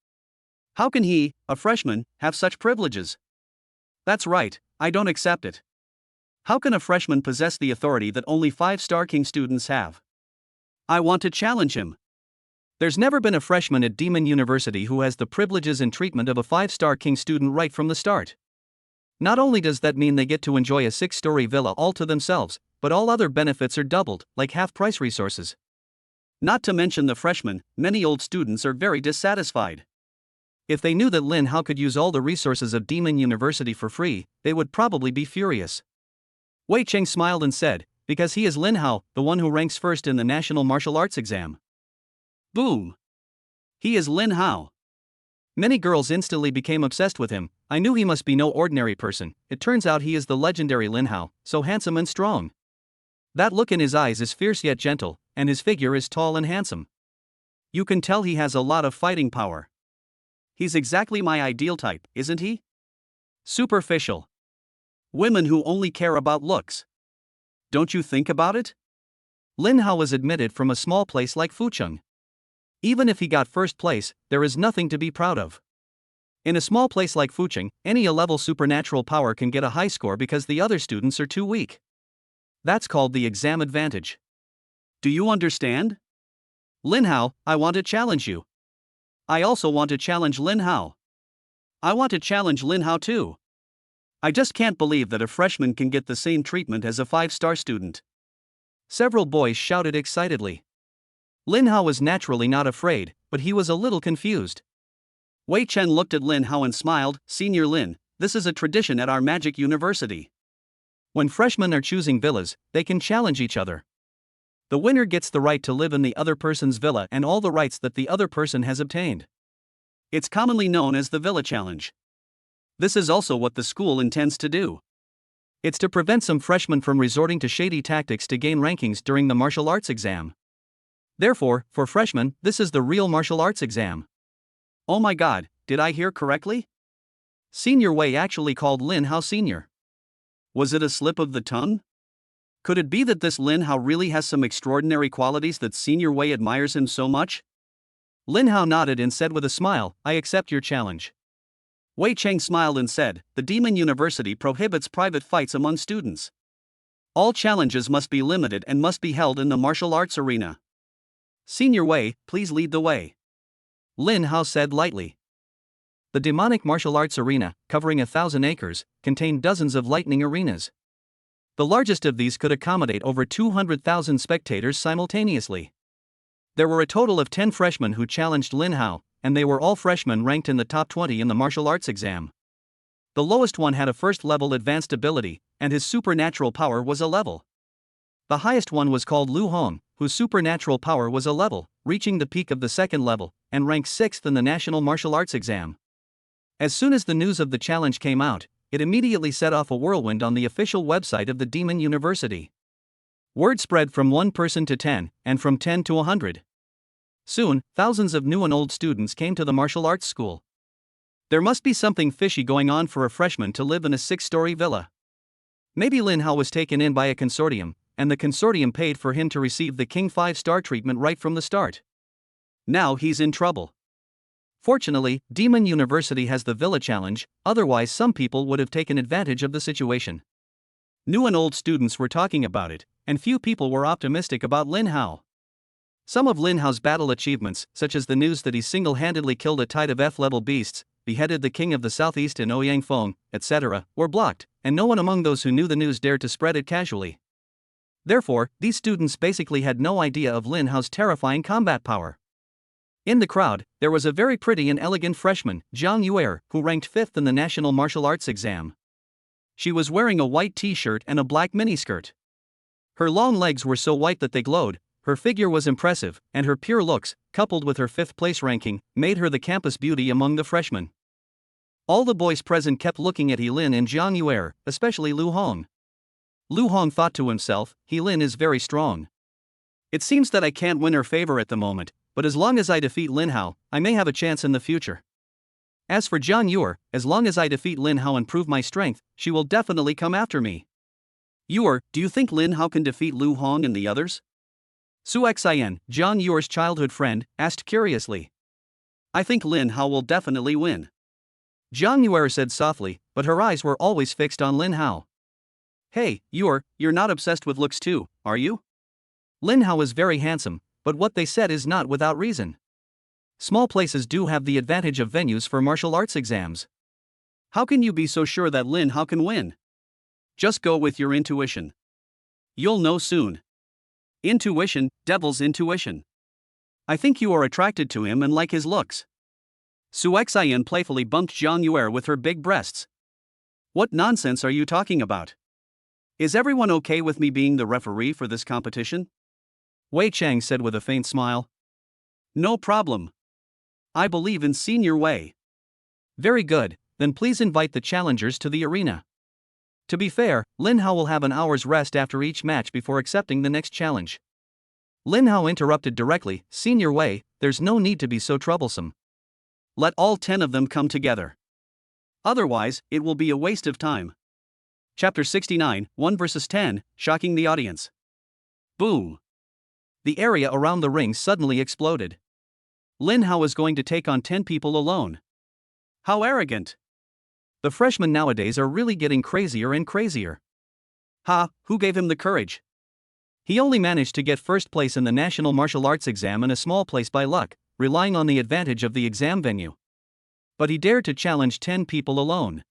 How can he, a freshman, have such privileges? That's right, I don't accept it. How can a freshman possess the authority that only 5-star King students have? I want to challenge him. There's never been a freshman at Demon University who has the privileges and treatment of a 5-star King student right from the start. Not only does that mean they get to enjoy a 6-story villa all to themselves, but all other benefits are doubled, like half-price resources. Not to mention the freshmen, many old students are very dissatisfied. If they knew that Lin Hao could use all the resources of Demon University for free, they would probably be furious. Wei Cheng smiled and said, because he is Lin Hao, the one who ranks first in the national martial arts exam. Boom! He is Lin Hao. Many girls instantly became obsessed with him. I knew he must be no ordinary person. It turns out he is the legendary Lin Hao, so handsome and strong. That look in his eyes is fierce yet gentle, and his figure is tall and handsome. You can tell he has a lot of fighting power. He's exactly my ideal type, isn't he? Superficial. Women who only care about looks. Don't you think about it? Lin Hao was admitted from a small place like Fucheng. Even if he got first place, there is nothing to be proud of. In a small place like Fucheng, any A-level supernatural power can get a high score because the other students are too weak. That's called the exam advantage. Do you understand? Lin Hao, I want to challenge you. I also want to challenge Lin Hao. I want to challenge Lin Hao too. I just can't believe that a freshman can get the same treatment as a 5-star student. Several boys shouted excitedly. Lin Hao was naturally not afraid, but he was a little confused. Wei Chen looked at Lin Hao and smiled, Senior Lin, this is a tradition at our magic university. When freshmen are choosing villas, they can challenge each other. The winner gets the right to live in the other person's villa and all the rights that the other person has obtained. It's commonly known as the Villa Challenge. This is also what the school intends to do. It's to prevent some freshmen from resorting to shady tactics to gain rankings during the martial arts exam. Therefore, for freshmen, this is the real martial arts exam. Oh my god, did I hear correctly? Senior Wei actually called Lin Hao Senior. Was it a slip of the tongue? Could it be that this Lin Hao really has some extraordinary qualities that Senior Wei admires him so much? Lin Hao nodded and said with a smile, I accept your challenge. Wei Cheng smiled and said, the Demon University prohibits private fights among students. All challenges must be limited and must be held in the martial arts arena. Senior Wei, please lead the way. Lin Hao said lightly. The demonic martial arts arena, covering 1,000 acres, contained dozens of lightning arenas. The largest of these could accommodate over 200,000 spectators simultaneously. There were a total of 10 freshmen who challenged Lin Hao, and they were all freshmen ranked in the top 20 in the martial arts exam. The lowest one had a first-level advanced ability, and his supernatural power was a level. The highest one was called Lu Hong, whose supernatural power was a level, reaching the peak of the second level, and ranked 6th in the national martial arts exam. As soon as the news of the challenge came out, it immediately set off a whirlwind on the official website of the Demon University. Word spread from 1 person to 10, and from 10 to 100. Soon, thousands of new and old students came to the martial arts school. There must be something fishy going on for a freshman to live in a 6-story villa. Maybe Lin Hao was taken in by a consortium, and the consortium paid for him to receive the King 5-star treatment right from the start. Now he's in trouble. Fortunately, Demon University has the Villa Challenge, otherwise some people would have taken advantage of the situation. New and old students were talking about it, and few people were optimistic about Lin Hao. Some of Lin Hao's battle achievements, such as the news that he single-handedly killed a tide of F-level beasts, beheaded the king of the southeast in Ouyang Feng, etc., were blocked, and no one among those who knew the news dared to spread it casually. Therefore, these students basically had no idea of Lin Hao's terrifying combat power. In the crowd, there was a very pretty and elegant freshman, Zhang Yuer, who ranked 5th in the national martial arts exam. She was wearing a white t-shirt and a black miniskirt. Her long legs were so white that they glowed, her figure was impressive, and her pure looks, coupled with her 5th place ranking, made her the campus beauty among the freshmen. All the boys present kept looking at He Lin and Zhang Yuer, especially Lu Hong. Lu Hong thought to himself, He Lin is very strong. It seems that I can't win her favor at the moment, but as long as I defeat Lin Hao, I may have a chance in the future. As for Zhang Yuer, as long as I defeat Lin Hao and prove my strength, she will definitely come after me. Yuer, do you think Lin Hao can defeat Lu Hong and the others? Su Xian, Zhang Yuer's childhood friend, asked curiously. I think Lin Hao will definitely win. Zhang Yuer said softly, but her eyes were always fixed on Lin Hao. Hey, Yuer, you're not obsessed with looks too, are you? Lin Hao is very handsome, but what they said is not without reason. Small places do have the advantage of venues for martial arts exams. How can you be so sure that Lin Hao can win? Just go with your intuition. You'll know soon. Intuition, devil's intuition. I think you are attracted to him and like his looks. Su Xian playfully bumped Zhang Yuer with her big breasts. What nonsense are you talking about? Is everyone okay with me being the referee for this competition? Wei Chang said with a faint smile. No problem. I believe in Senior Wei. Very good, then please invite the challengers to the arena. To be fair, Lin Hao will have an hour's rest after each match before accepting the next challenge. Lin Hao interrupted directly, Senior Wei, there's no need to be so troublesome. Let all 10 of them come together. Otherwise, it will be a waste of time. Chapter 69, 1 vs 10, shocking the audience. Boom. The area around the ring suddenly exploded. Lin Hao is going to take on 10 people alone. How arrogant. The freshmen nowadays are really getting crazier and crazier. Ha, who gave him the courage? He only managed to get first place in the National Martial Arts exam and a small place by luck, relying on the advantage of the exam venue. But he dared to challenge 10 people alone.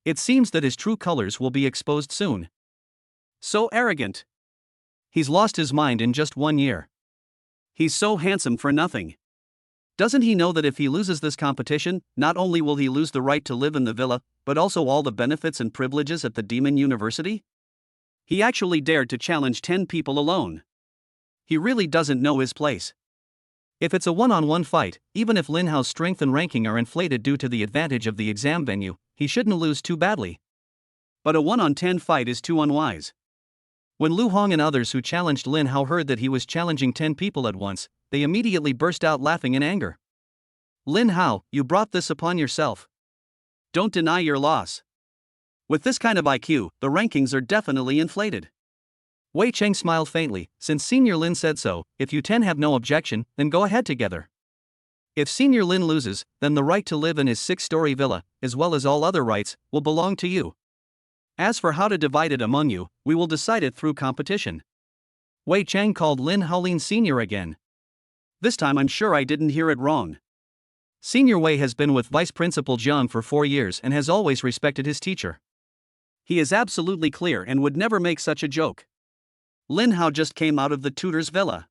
It seems that his true colors will be exposed soon. So arrogant. He's lost his mind in just 1 year. He's so handsome for nothing. Doesn't he know that if he loses this competition, not only will he lose the right to live in the villa, but also all the benefits and privileges at the Demon University? He actually dared to challenge 10 people alone. He really doesn't know his place. If it's a one-on-one fight, even if Lin Hao's strength and ranking are inflated due to the advantage of the exam venue, he shouldn't lose too badly. But a 1-on-10 fight is too unwise. When Lu Hong and others who challenged Lin Hao heard that he was challenging 10 people at once, they immediately burst out laughing in anger. Lin Hao, you brought this upon yourself. Don't deny your loss. With this kind of IQ, the rankings are definitely inflated. Wei Cheng smiled faintly, since Senior Lin said so, if you 10 have no objection, then go ahead together. If Senior Lin loses, then the right to live in his 6-story villa, as well as all other rights, will belong to you. As for how to divide it among you, we will decide it through competition. Wei Cheng called Lin Haolin Senior again. This time I'm sure I didn't hear it wrong. Senior Wei has been with Vice Principal Jiang for 4 years and has always respected his teacher. He is absolutely clear and would never make such a joke. Lin Hao just came out of the tutor's villa.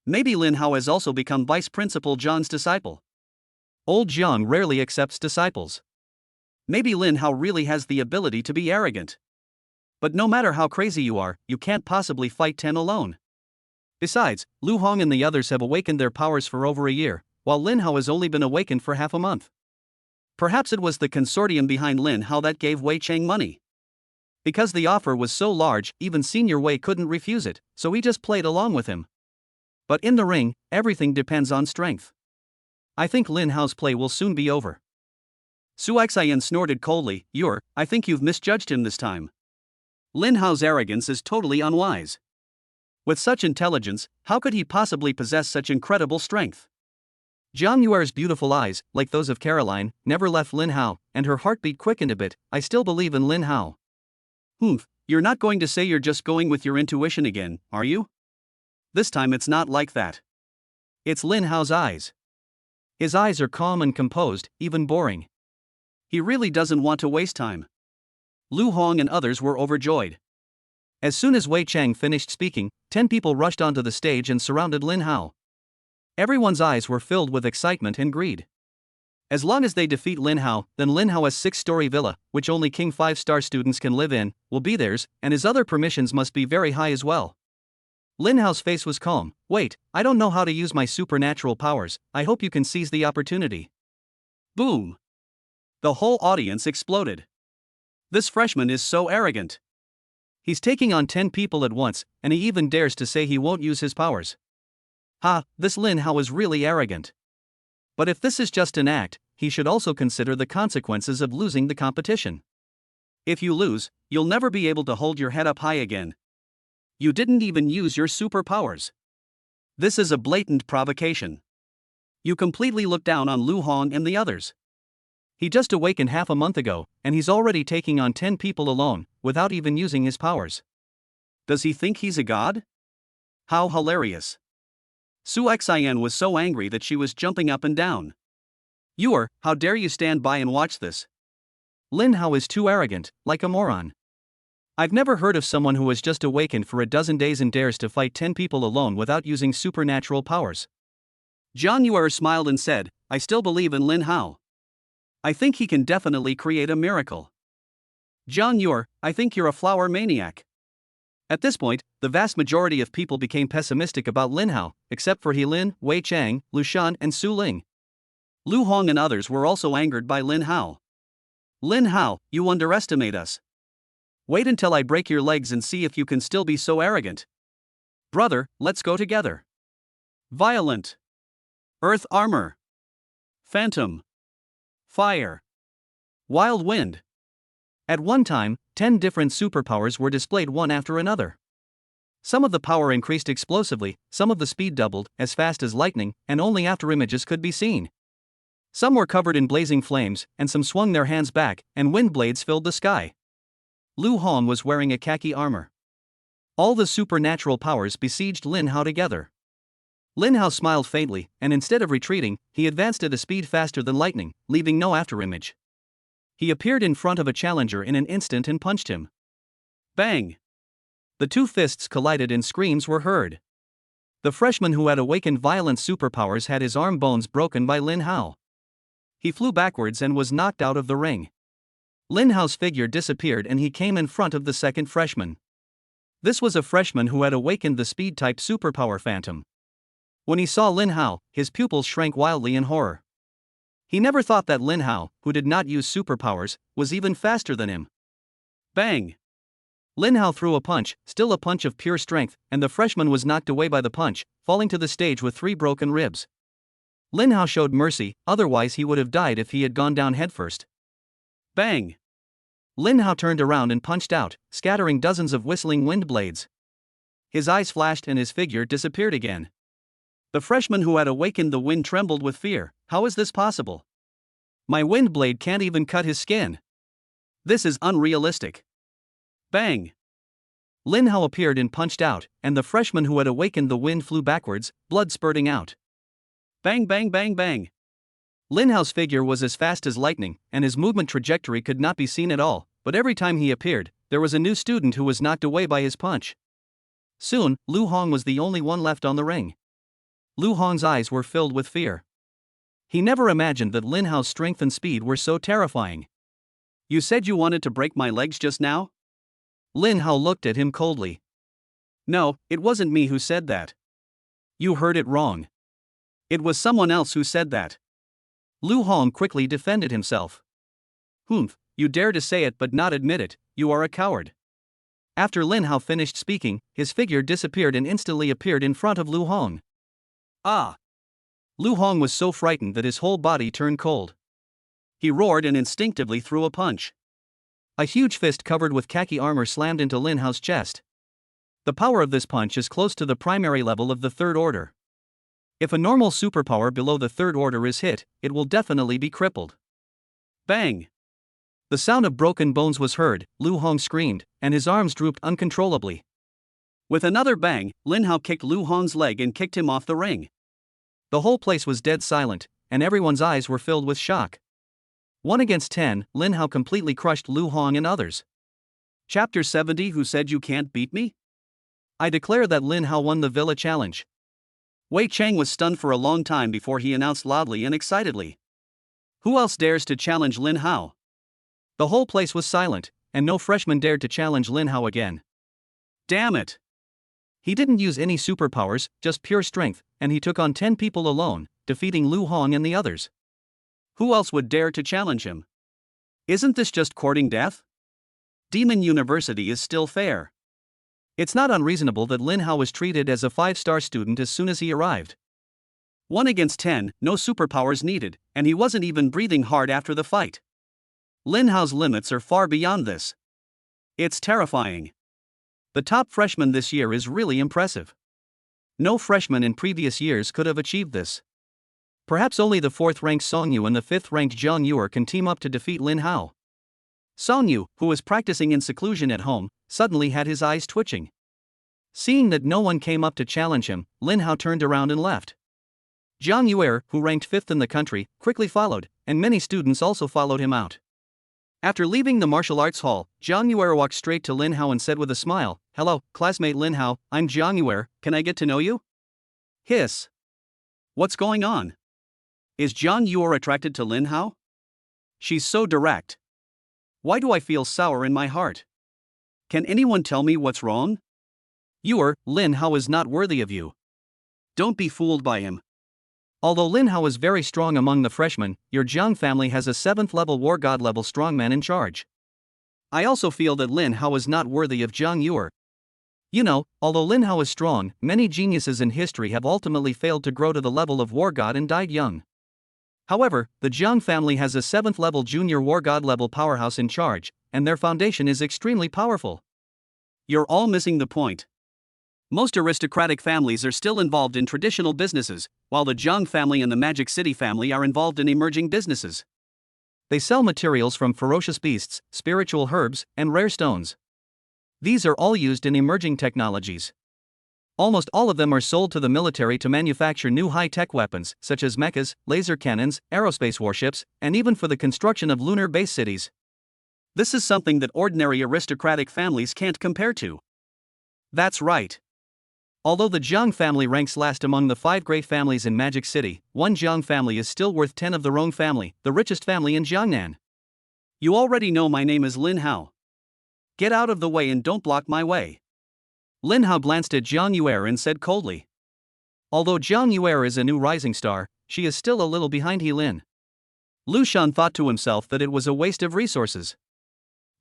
Maybe Lin Hao has also become Vice Principal Jiang's disciple. Old Jiang rarely accepts disciples. Maybe Lin Hao really has the ability to be arrogant. But no matter how crazy you are, you can't possibly fight 10 alone. Besides, Lu Hong and the others have awakened their powers for over a year, while Lin Hao has only been awakened for half a month. Perhaps it was the consortium behind Lin Hao that gave Wei Cheng money. Because the offer was so large, even Senior Wei couldn't refuse it, so he just played along with him. But in the ring, everything depends on strength. I think Lin Hao's play will soon be over. Su Xian snorted coldly, I think you've misjudged him this time. Lin Hao's arrogance is totally unwise. With such intelligence, how could he possibly possess such incredible strength? Zhang Yuer's beautiful eyes, like those of Caroline, never left Lin Hao, and her heartbeat quickened a bit. I still believe in Lin Hao. You're not going to say you're just going with your intuition again, are you? This time it's not like that. It's Lin Hao's eyes. His eyes are calm and composed, even boring. He really doesn't want to waste time. Lu Hong and others were overjoyed. As soon as Wei Cheng finished speaking, 10 people rushed onto the stage and surrounded Lin Hao. Everyone's eyes were filled with excitement and greed. As long as they defeat Lin Hao, then Lin Hao's 6-story villa, which only King 5-star students can live in, will be theirs, and his other permissions must be very high as well. Lin Hao's face was calm. Wait, I don't know how to use my supernatural powers, I hope you can seize the opportunity. Boom! The whole audience exploded. This freshman is so arrogant. He's taking on 10 people at once, and he even dares to say he won't use his powers. Ha, this Lin Hao is really arrogant. But if this is just an act, he should also consider the consequences of losing the competition. If you lose, you'll never be able to hold your head up high again. You didn't even use your superpowers. This is a blatant provocation. You completely look down on Lu Hong and the others. He just awakened half a month ago, and he's already taking on 10 people alone, without even using his powers. Does he think he's a god? How hilarious. Su Xian was so angry that she was jumping up and down. How dare you stand by and watch this? Lin Hao is too arrogant, like a moron. I've never heard of someone who has just awakened for a dozen days and dares to fight 10 people alone without using supernatural powers. Zhang Yuer smiled and said, I still believe in Lin Hao. I think he can definitely create a miracle. Zhang Yuer, I think you're a flower maniac. At this point, the vast majority of people became pessimistic about Lin Hao, except for He Lin, Wei Chang, Lu Shan, and Su Ling. Lu Hong and others were also angered by Lin Hao. Lin Hao, you underestimate us. Wait until I break your legs and see if you can still be so arrogant. Brother, let's go together. Violent. Earth armor. Phantom. Fire. Wild wind. At one time, 10 different superpowers were displayed one after another. Some of the power increased explosively, some of the speed doubled, as fast as lightning, and only after images could be seen. Some were covered in blazing flames, and some swung their hands back, and wind blades filled the sky. Lu Hong was wearing a khaki armor. All the supernatural powers besieged Lin Hao together. Lin Hao smiled faintly, and instead of retreating, he advanced at a speed faster than lightning, leaving no afterimage. He appeared in front of a challenger in an instant and punched him. Bang! The two fists collided and screams were heard. The freshman who had awakened violent superpowers had his arm bones broken by Lin Hao. He flew backwards and was knocked out of the ring. Lin Hao's figure disappeared and he came in front of the second freshman. This was a freshman who had awakened the speed-type superpower Phantom. When he saw Lin Hao, his pupils shrank wildly in horror. He never thought that Lin Hao, who did not use superpowers, was even faster than him. Bang! Lin Hao threw a punch, still a punch of pure strength, and the freshman was knocked away by the punch, falling to the stage with 3 broken ribs. Lin Hao showed mercy, otherwise he would have died if he had gone down headfirst. Bang! Lin Hao turned around and punched out, scattering dozens of whistling wind blades. His eyes flashed and his figure disappeared again. The freshman who had awakened the wind trembled with fear. How is this possible? My wind blade can't even cut his skin. This is unrealistic. Bang! Lin Hao appeared and punched out, and the freshman who had awakened the wind flew backwards, blood spurting out. Bang bang bang bang! Lin Hao's figure was as fast as lightning, and his movement trajectory could not be seen at all, but every time he appeared, there was a new student who was knocked away by his punch. Soon, Lu Hong was the only one left on the ring. Lu Hong's eyes were filled with fear. He never imagined that Lin Hao's strength and speed were so terrifying. You said you wanted to break my legs just now? Lin Hao looked at him coldly. No, it wasn't me who said that. You heard it wrong. It was someone else who said that. Lu Hong quickly defended himself. Humph, you dare to say it but not admit it, you are a coward. After Lin Hao finished speaking, his figure disappeared and instantly appeared in front of Lu Hong. Ah! Lu Hong was so frightened that his whole body turned cold. He roared and instinctively threw a punch. A huge fist covered with khaki armor slammed into Lin Hao's chest. The power of this punch is close to the primary level of the third order. If a normal superpower below the third order is hit, it will definitely be crippled. Bang! The sound of broken bones was heard, Lu Hong screamed, and his arms drooped uncontrollably. With another bang, Lin Hao kicked Lu Hong's leg and kicked him off the ring. The whole place was dead silent, and everyone's eyes were filled with shock. 1 against 10, Lin Hao completely crushed Lu Hong and others. Chapter 70. Who said you can't beat me? I declare that Lin Hao won the Villa Challenge. Wei Chang was stunned for a long time before he announced loudly and excitedly. Who else dares to challenge Lin Hao? The whole place was silent, and no freshman dared to challenge Lin Hao again. Damn it! He didn't use any superpowers, just pure strength, and he took on 10 people alone, defeating Lu Hong and the others. Who else would dare to challenge him? Isn't this just courting death? Demon University is still fair. It's not unreasonable that Lin Hao was treated as a 5-star student as soon as he arrived. 1 against 10, no superpowers needed, and he wasn't even breathing hard after the fight. Lin Hao's limits are far beyond this. It's terrifying. The top freshman this year is really impressive. No freshman in previous years could have achieved this. Perhaps only the 4th-ranked Song Yu and the 5th-ranked Zhang Yuer can team up to defeat Lin Hao. Song Yu, who was practicing in seclusion at home, suddenly had his eyes twitching. Seeing that no one came up to challenge him, Lin Hao turned around and left. Zhang Yuer, who ranked 5th in the country, quickly followed, and many students also followed him out. After leaving the martial arts hall, Zhang Yuer walked straight to Lin Hao and said with a smile, "Hello, classmate Lin Hao, I'm Zhang Yuer, can I get to know you?" Hiss. What's going on? Is Zhang Yuer attracted to Lin Hao? She's so direct. Why do I feel sour in my heart? Can anyone tell me what's wrong? Lin Hao is not worthy of you. Don't be fooled by him. Although Lin Hao is very strong among the freshmen, your Jiang family has a 7th level war god level strongman in charge. I also feel that Lin Hao is not worthy of Zhang Yuer. You know, although Lin Hao is strong, many geniuses in history have ultimately failed to grow to the level of war god and died young. However, the Jiang family has a 7th level junior war god level powerhouse in charge, and their foundation is extremely powerful. You're all missing the point. Most aristocratic families are still involved in traditional businesses, while the Jiang family and the Magic City family are involved in emerging businesses. They sell materials from ferocious beasts, spiritual herbs, and rare stones. These are all used in emerging technologies. Almost all of them are sold to the military to manufacture new high-tech weapons, such as mechas, laser cannons, aerospace warships, and even for the construction of lunar base cities. This is something that ordinary aristocratic families can't compare to. That's right. Although the Jiang family ranks last among the 5 great families in Magic City, one Jiang family is still worth 10 of the Rong family, the richest family in Jiangnan. You already know my name is Lin Hao. Get out of the way and don't block my way. Lin Hao glanced at Zhang Yuer and said coldly. Although Zhang Yuer is a new rising star, she is still a little behind He Lin. Lu Shan thought to himself that it was a waste of resources.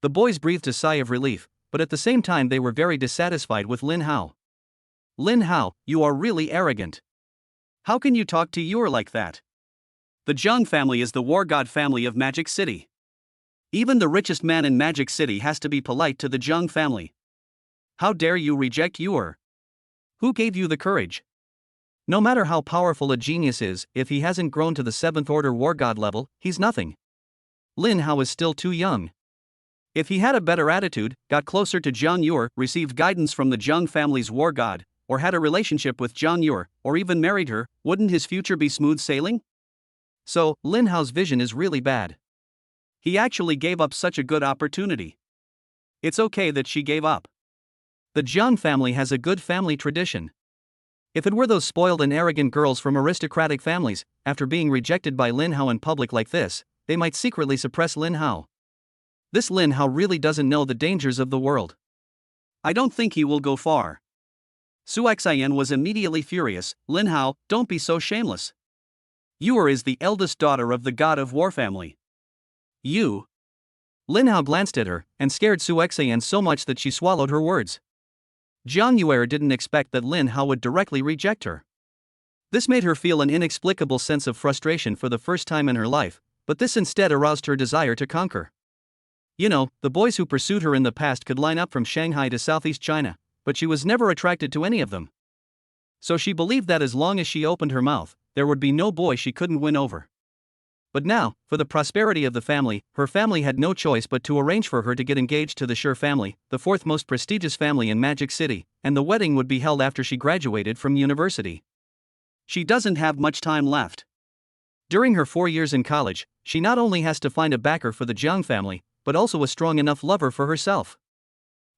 The boys breathed a sigh of relief, but at the same time they were very dissatisfied with Lin Hao. Lin Hao, you are really arrogant. How can you talk to Yuer like that? The Jiang family is the war god family of Magic City. Even the richest man in Magic City has to be polite to the Jiang family. How dare you reject Yuer? Who gave you the courage? No matter how powerful a genius is, if he hasn't grown to the 7th order war god level, he's nothing. Lin Hao is still too young. If he had a better attitude, got closer to Zhang Yuer, received guidance from the Jiang family's war god, or had a relationship with Zhang Yuer, or even married her, wouldn't his future be smooth sailing? So, Lin Hao's vision is really bad. He actually gave up such a good opportunity. It's okay that she gave up. The Jiang family has a good family tradition. If it were those spoiled and arrogant girls from aristocratic families, after being rejected by Lin Hao in public like this, they might secretly suppress Lin Hao. This Lin Hao really doesn't know the dangers of the world. I don't think he will go far. Su Xian was immediately furious. Lin Hao, don't be so shameless. Yuer is the eldest daughter of the god of war family. You. Lin Hao glanced at her, and scared Su Xian so much that she swallowed her words. Zhang Yuer didn't expect that Lin Hao would directly reject her. This made her feel an inexplicable sense of frustration for the first time in her life, but this instead aroused her desire to conquer. You know, the boys who pursued her in the past could line up from Shanghai to Southeast China, but she was never attracted to any of them. So she believed that as long as she opened her mouth, there would be no boy she couldn't win over. But now, for the prosperity of the family, her family had no choice but to arrange for her to get engaged to the Shi family, the 4th most prestigious family in Magic City, and the wedding would be held after she graduated from university. She doesn't have much time left. During her 4 years in college, she not only has to find a backer for the Jiang family, but also a strong enough lover for herself.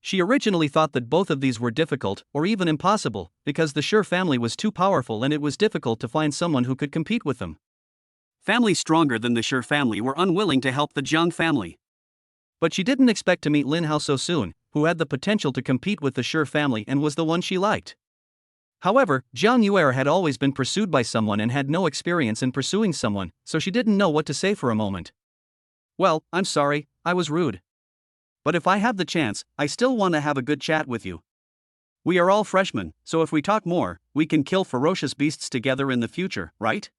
She originally thought that both of these were difficult, or even impossible, because the Shi family was too powerful and it was difficult to find someone who could compete with them. Families stronger than the Shi family were unwilling to help the Jiang family. But she didn't expect to meet Lin Hao so soon, who had the potential to compete with the Shi family and was the one she liked. However, Zhang Yuer had always been pursued by someone and had no experience in pursuing someone, so she didn't know what to say for a moment. Well, I'm sorry, I was rude. But if I have the chance, I still want to have a good chat with you. We are all freshmen, so if we talk more, we can kill ferocious beasts together in the future, right?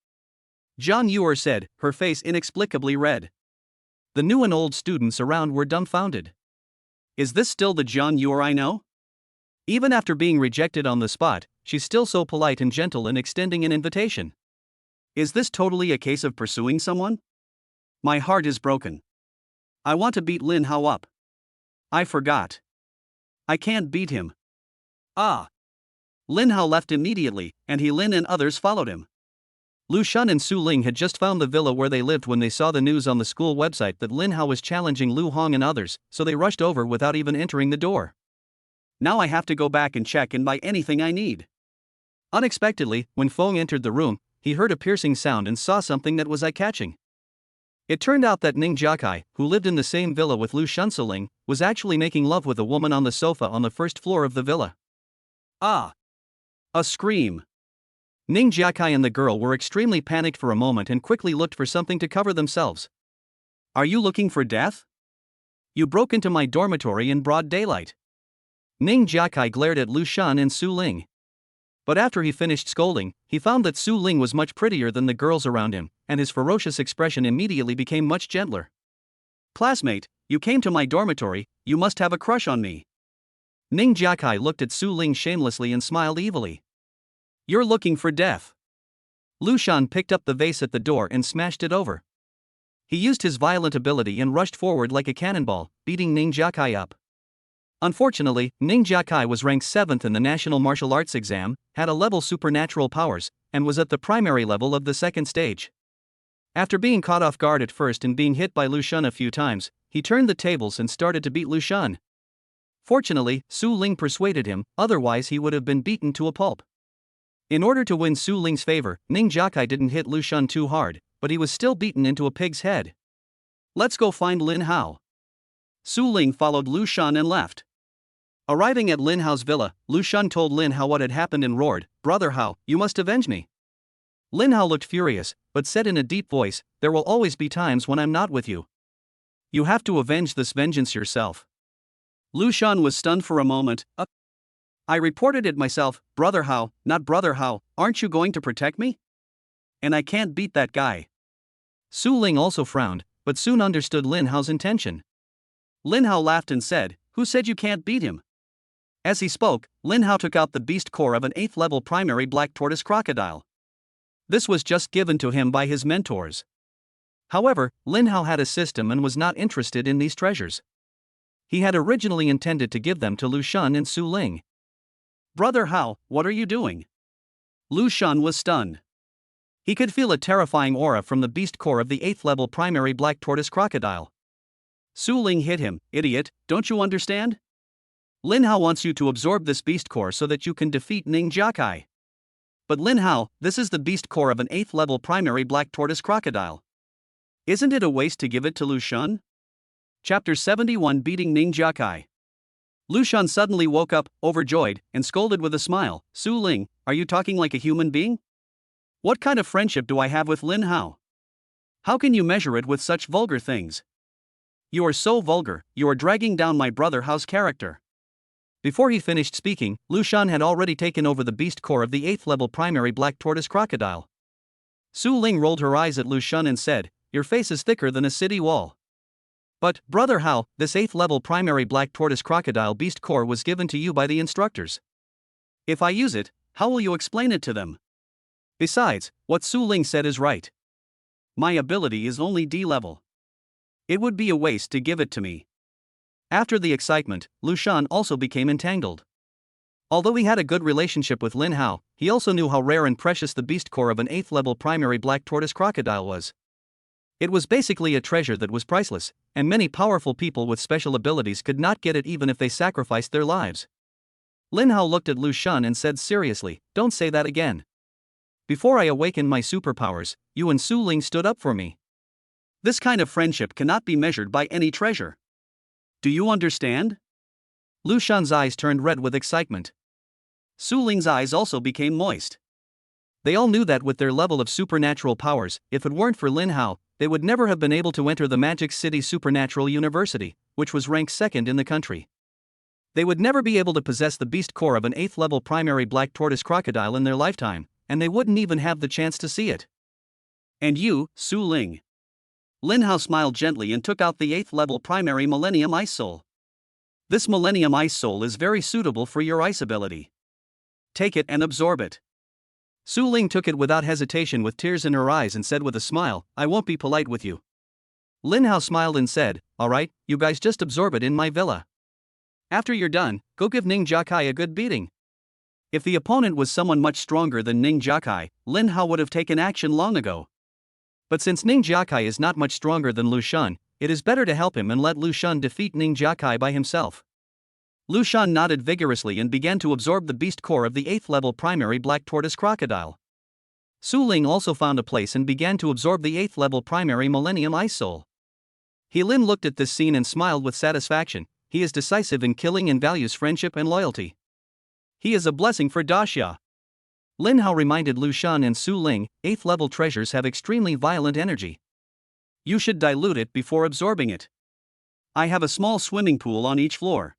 Zhang Yuer said, her face inexplicably red. The new and old students around were dumbfounded. Is this still the Zhang Yuer I know? Even after being rejected on the spot, she's still so polite and gentle in extending an invitation. Is this totally a case of pursuing someone? My heart is broken. I want to beat Lin Hao up. I forgot. I can't beat him. Ah. Lin Hao left immediately, and He Lin and others followed him. Lu Shun and Su Ling had just found the villa where they lived when they saw the news on the school website that Lin Hao was challenging Lu Hong and others, so they rushed over without even entering the door. Now I have to go back and check and buy anything I need. Unexpectedly, when Feng entered the room, he heard a piercing sound and saw something that was eye-catching. It turned out that Ning Jiakai, who lived in the same villa with Lu Shunsuling, was actually making love with a woman on the sofa on the first floor of the villa. Ah! A scream. Ning Jiakai and the girl were extremely panicked for a moment and quickly looked for something to cover themselves. Are you looking for death? You broke into my dormitory in broad daylight. Ning Jiakai glared at Lu Shan and Su Ling. But after he finished scolding, he found that Su Ling was much prettier than the girls around him, and his ferocious expression immediately became much gentler. Classmate, you came to my dormitory, you must have a crush on me. Ning Jiakai looked at Su Ling shamelessly and smiled evilly. You're looking for death. Lu Shan picked up the vase at the door and smashed it over. He used his violent ability and rushed forward like a cannonball, beating Ning Jiakai up. Unfortunately, Ning Jiakai was ranked 7th in the National Martial Arts exam, had a level supernatural powers, and was at the primary level of the second stage. After being caught off guard at first and being hit by Lu Shan a few times, he turned the tables and started to beat Lu Shan. Fortunately, Su Ling persuaded him, otherwise he would have been beaten to a pulp. In order to win Su Ling's favor, Ning Jiakai didn't hit Lu Shan too hard, but he was still beaten into a pig's head. Let's go find Lin Hao. Su Ling followed Lu Shan and left. Arriving at Lin Hao's villa, Lu Shan told Lin Hao what had happened and roared, Brother Hao, you must avenge me. Lin Hao looked furious, but said in a deep voice, there will always be times when I'm not with you. You have to avenge this vengeance yourself. Lu Shan was stunned for a moment. I reported it myself, Brother Hao, not Brother Hao, aren't you going to protect me? And I can't beat that guy. Su Ling also frowned, but soon understood Lin Hao's intention. Lin Hao laughed and said, who said you can't beat him? As he spoke, Lin Hao took out the beast core of an 8th level primary black tortoise crocodile. This was just given to him by his mentors. However, Lin Hao had a system and was not interested in these treasures. He had originally intended to give them to Lu Shan and Su Ling. Brother Hao, what are you doing? Lu Shan was stunned. He could feel a terrifying aura from the beast core of the 8th level primary black tortoise crocodile. Su Ling hit him, idiot, don't you understand? Lin Hao wants you to absorb this beast core so that you can defeat Ning Jiakai. But Lin Hao, this is the beast core of an 8th level primary black tortoise crocodile. Isn't it a waste to give it to Lu Shan? Chapter 71 Beating Ning Jiakai. Lu Shan suddenly woke up, overjoyed, and scolded with a smile, Su Ling, are you talking like a human being? What kind of friendship do I have with Lin Hao? How can you measure it with such vulgar things? You are so vulgar, you are dragging down my brother Hao's character. Before he finished speaking, Lu Shan had already taken over the beast core of the 8th level primary black tortoise crocodile. Su Ling rolled her eyes at Lu Shan and said, your face is thicker than a city wall. But, Brother Hao, this 8th level primary black tortoise crocodile beast core was given to you by the instructors. If I use it, how will you explain it to them? Besides, what Su Ling said is right. My ability is only D level. It would be a waste to give it to me. After the excitement, Lu Shan also became entangled. Although he had a good relationship with Lin Hao, he also knew how rare and precious the beast core of an 8th level primary black tortoise crocodile was. It was basically a treasure that was priceless, and many powerful people with special abilities could not get it even if they sacrificed their lives. Lin Hao looked at Lu Shan and said seriously, don't say that again. Before I awakened my superpowers, you and Su Ling stood up for me. This kind of friendship cannot be measured by any treasure. Do you understand? Lu Shan's eyes turned red with excitement. Su Ling's eyes also became moist. They all knew that with their level of supernatural powers, if it weren't for Lin Hao, they would never have been able to enter the Magic City Supernatural University, which was ranked 2nd in the country. They would never be able to possess the beast core of an 8th level primary black tortoise crocodile in their lifetime, and they wouldn't even have the chance to see it. And you, Su Ling. Lin Hao smiled gently and took out the 8th level primary Millennium Ice Soul. This Millennium Ice Soul is very suitable for your ice ability. Take it and absorb it. Su Ling took it without hesitation with tears in her eyes and said with a smile, I won't be polite with you. Lin Hao smiled and said, alright, you guys just absorb it in my villa. After you're done, go give Ning Jiakai a good beating. If the opponent was someone much stronger than Ning Jiakai, Lin Hao would have taken action long ago. But since Ning Jiakai is not much stronger than Lu Shan, it is better to help him and let Lu Shan defeat Ning Jiakai by himself. Lu Shan nodded vigorously and began to absorb the beast core of the 8th level primary black tortoise crocodile. Su Ling also found a place and began to absorb the 8th level primary Millennium Ice Soul. He Lin looked at this scene and smiled with satisfaction. He is decisive in killing and values friendship and loyalty. He is a blessing for Daxia. Lin Hao reminded Lu Shan and Su Ling, 8th level treasures have extremely violent energy. You should dilute it before absorbing it. I have a small swimming pool on each floor.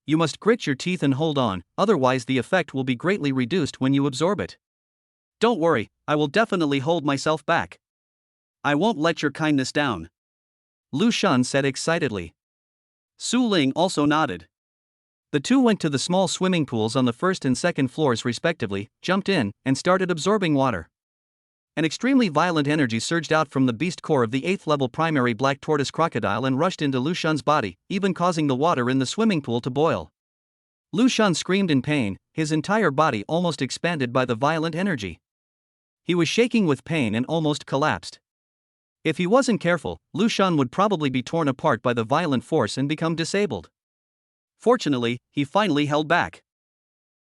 You must grit your teeth and hold on, otherwise the effect will be greatly reduced when you absorb it. Don't worry, I will definitely hold myself back. I won't let your kindness down. Lu Shan said excitedly. Su Ling also nodded. The two went to the small swimming pools on the first and second floors respectively, jumped in, and started absorbing water. An extremely violent energy surged out from the beast core of the 8th level primary black tortoise crocodile and rushed into Lu Shan's body, even causing the water in the swimming pool to boil. Lu Shan screamed in pain, his entire body almost expanded by the violent energy. He was shaking with pain and almost collapsed. If he wasn't careful, Lu Shan would probably be torn apart by the violent force and become disabled. Fortunately, he finally held back.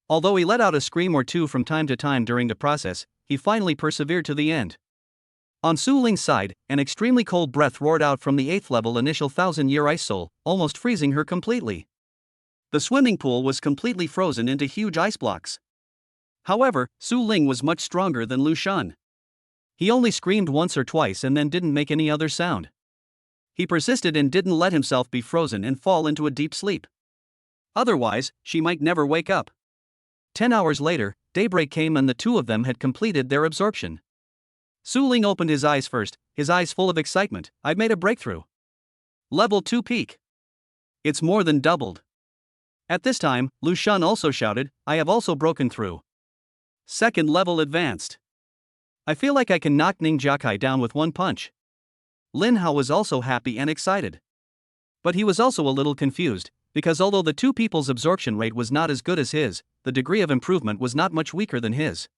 Although he let out a scream or two from time to time during the process, he finally persevered to the end. On Su Ling's side, an extremely cold breath roared out from the 8th level initial 1000-year ice soul, almost freezing her completely. The swimming pool was completely frozen into huge ice blocks. However, Su Ling was much stronger than Lu Shan. He only screamed once or twice and then didn't make any other sound. He persisted and didn't let himself be frozen and fall into a deep sleep. Otherwise, she might never wake up. 10 hours later, daybreak came and the two of them had completed their absorption. Su Ling opened his eyes first, his eyes full of excitement. I've made a breakthrough. Level 2 peak. It's more than doubled. At this time, Lu Shan also shouted, I have also broken through. Second level advanced. I feel like I can knock Ning Jiakai down with one punch. Lin Hao was also happy and excited. But he was also a little confused, because although the two people's absorption rate was not as good as his, the degree of improvement was not much weaker than his.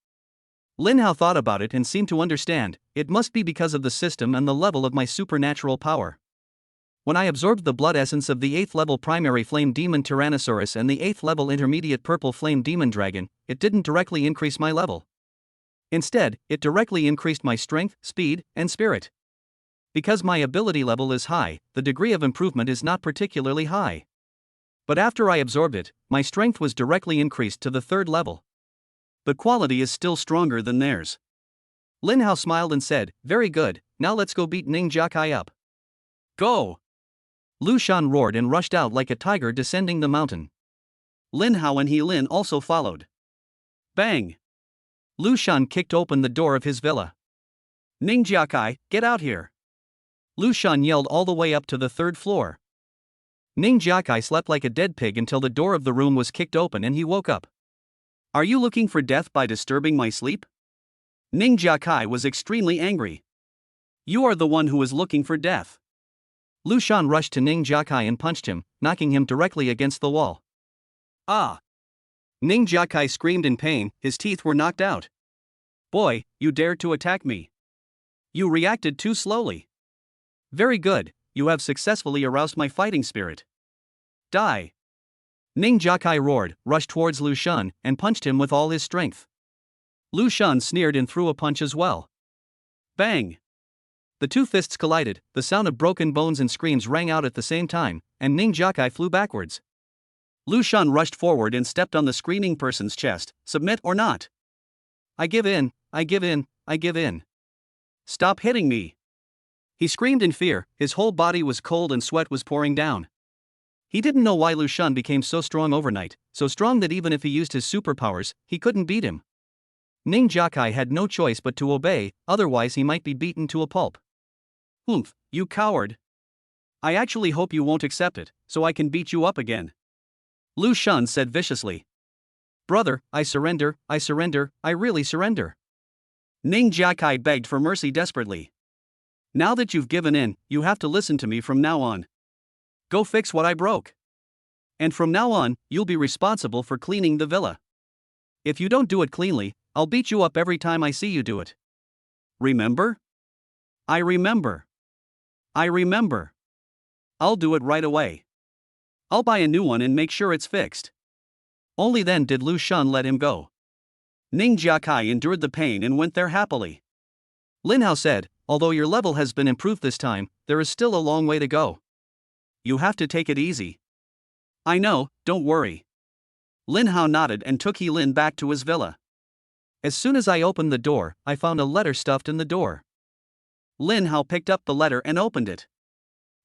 Lin Hao thought about it and seemed to understand, it must be because of the system and the level of my supernatural power. When I absorbed the blood essence of the 8th level primary flame demon Tyrannosaurus and the 8th level intermediate purple flame demon dragon, it didn't directly increase my level. Instead, it directly increased my strength, speed, and spirit. Because my ability level is high, the degree of improvement is not particularly high. But after I absorbed it, my strength was directly increased to the 3rd level. The quality is still stronger than theirs. Lin Hao smiled and said, very good, now let's go beat Ning Jiakai up. Go! Lu Shan roared and rushed out like a tiger descending the mountain. Lin Hao and He Lin also followed. Bang! Lu Shan kicked open the door of his villa. Ning Jiakai, get out here! Lu Shan yelled all the way up to the 3rd floor. Ning Jiakai slept like a dead pig until the door of the room was kicked open and he woke up. Are you looking for death by disturbing my sleep? Ning Jiakai was extremely angry. You are the one who is looking for death. Lu Shan rushed to Ning Jiakai and punched him, knocking him directly against the wall. Ah! Ning Jiakai screamed in pain, his teeth were knocked out. Boy, you dared to attack me. You reacted too slowly. Very good. You have successfully aroused my fighting spirit. Die! Ning Jiakai roared, rushed towards Lu Shan, and punched him with all his strength. Lu Shan sneered and threw a punch as well. Bang! The two fists collided, the sound of broken bones and screams rang out at the same time, and Ning Jiakai flew backwards. Lu Shan rushed forward and stepped on the screaming person's chest, submit or not. I give in, I give in, I give in. Stop hitting me! He screamed in fear, his whole body was cold and sweat was pouring down. He didn't know why Lu Shan became so strong overnight, so strong that even if he used his superpowers, he couldn't beat him. Ning Jiakai had no choice but to obey, otherwise he might be beaten to a pulp. Oomph, you coward! I actually hope you won't accept it, so I can beat you up again. Lu Shan said viciously. Brother, I surrender, I really surrender. Ning Jiakai begged for mercy desperately. Now that you've given in, you have to listen to me from now on. Go fix what I broke. And from now on, you'll be responsible for cleaning the villa. If you don't do it cleanly, I'll beat you up every time I see you do it. Remember? I remember. I remember. I'll do it right away. I'll buy a new one and make sure it's fixed. Only then did Lu Shan let him go. Ning Jiakai endured the pain and went there happily. Lin Hao said, although your level has been improved this time, there is still a long way to go. You have to take it easy. I know, don't worry. Lin Hao nodded and took He Lin back to his villa. As soon as I opened the door, I found a letter stuffed in the door. Lin Hao picked up the letter and opened it.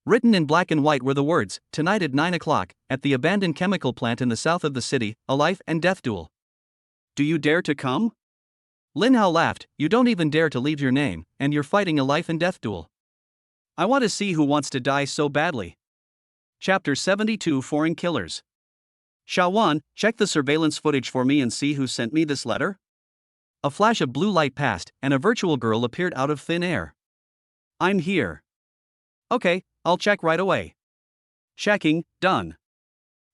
Written in black and white were the words, "Tonight at 9 o'clock, at the abandoned chemical plant in the south of the city, a life and death duel. Do you dare to come?" Lin Hao laughed, "You don't even dare to leave your name, and you're fighting a life and death duel. I want to see who wants to die so badly." Chapter 72 Foreign Killers. Shawan, check the surveillance footage for me and see who sent me this letter. A flash of blue light passed, and a virtual girl appeared out of thin air. I'm here. Okay, I'll check right away. Checking, done.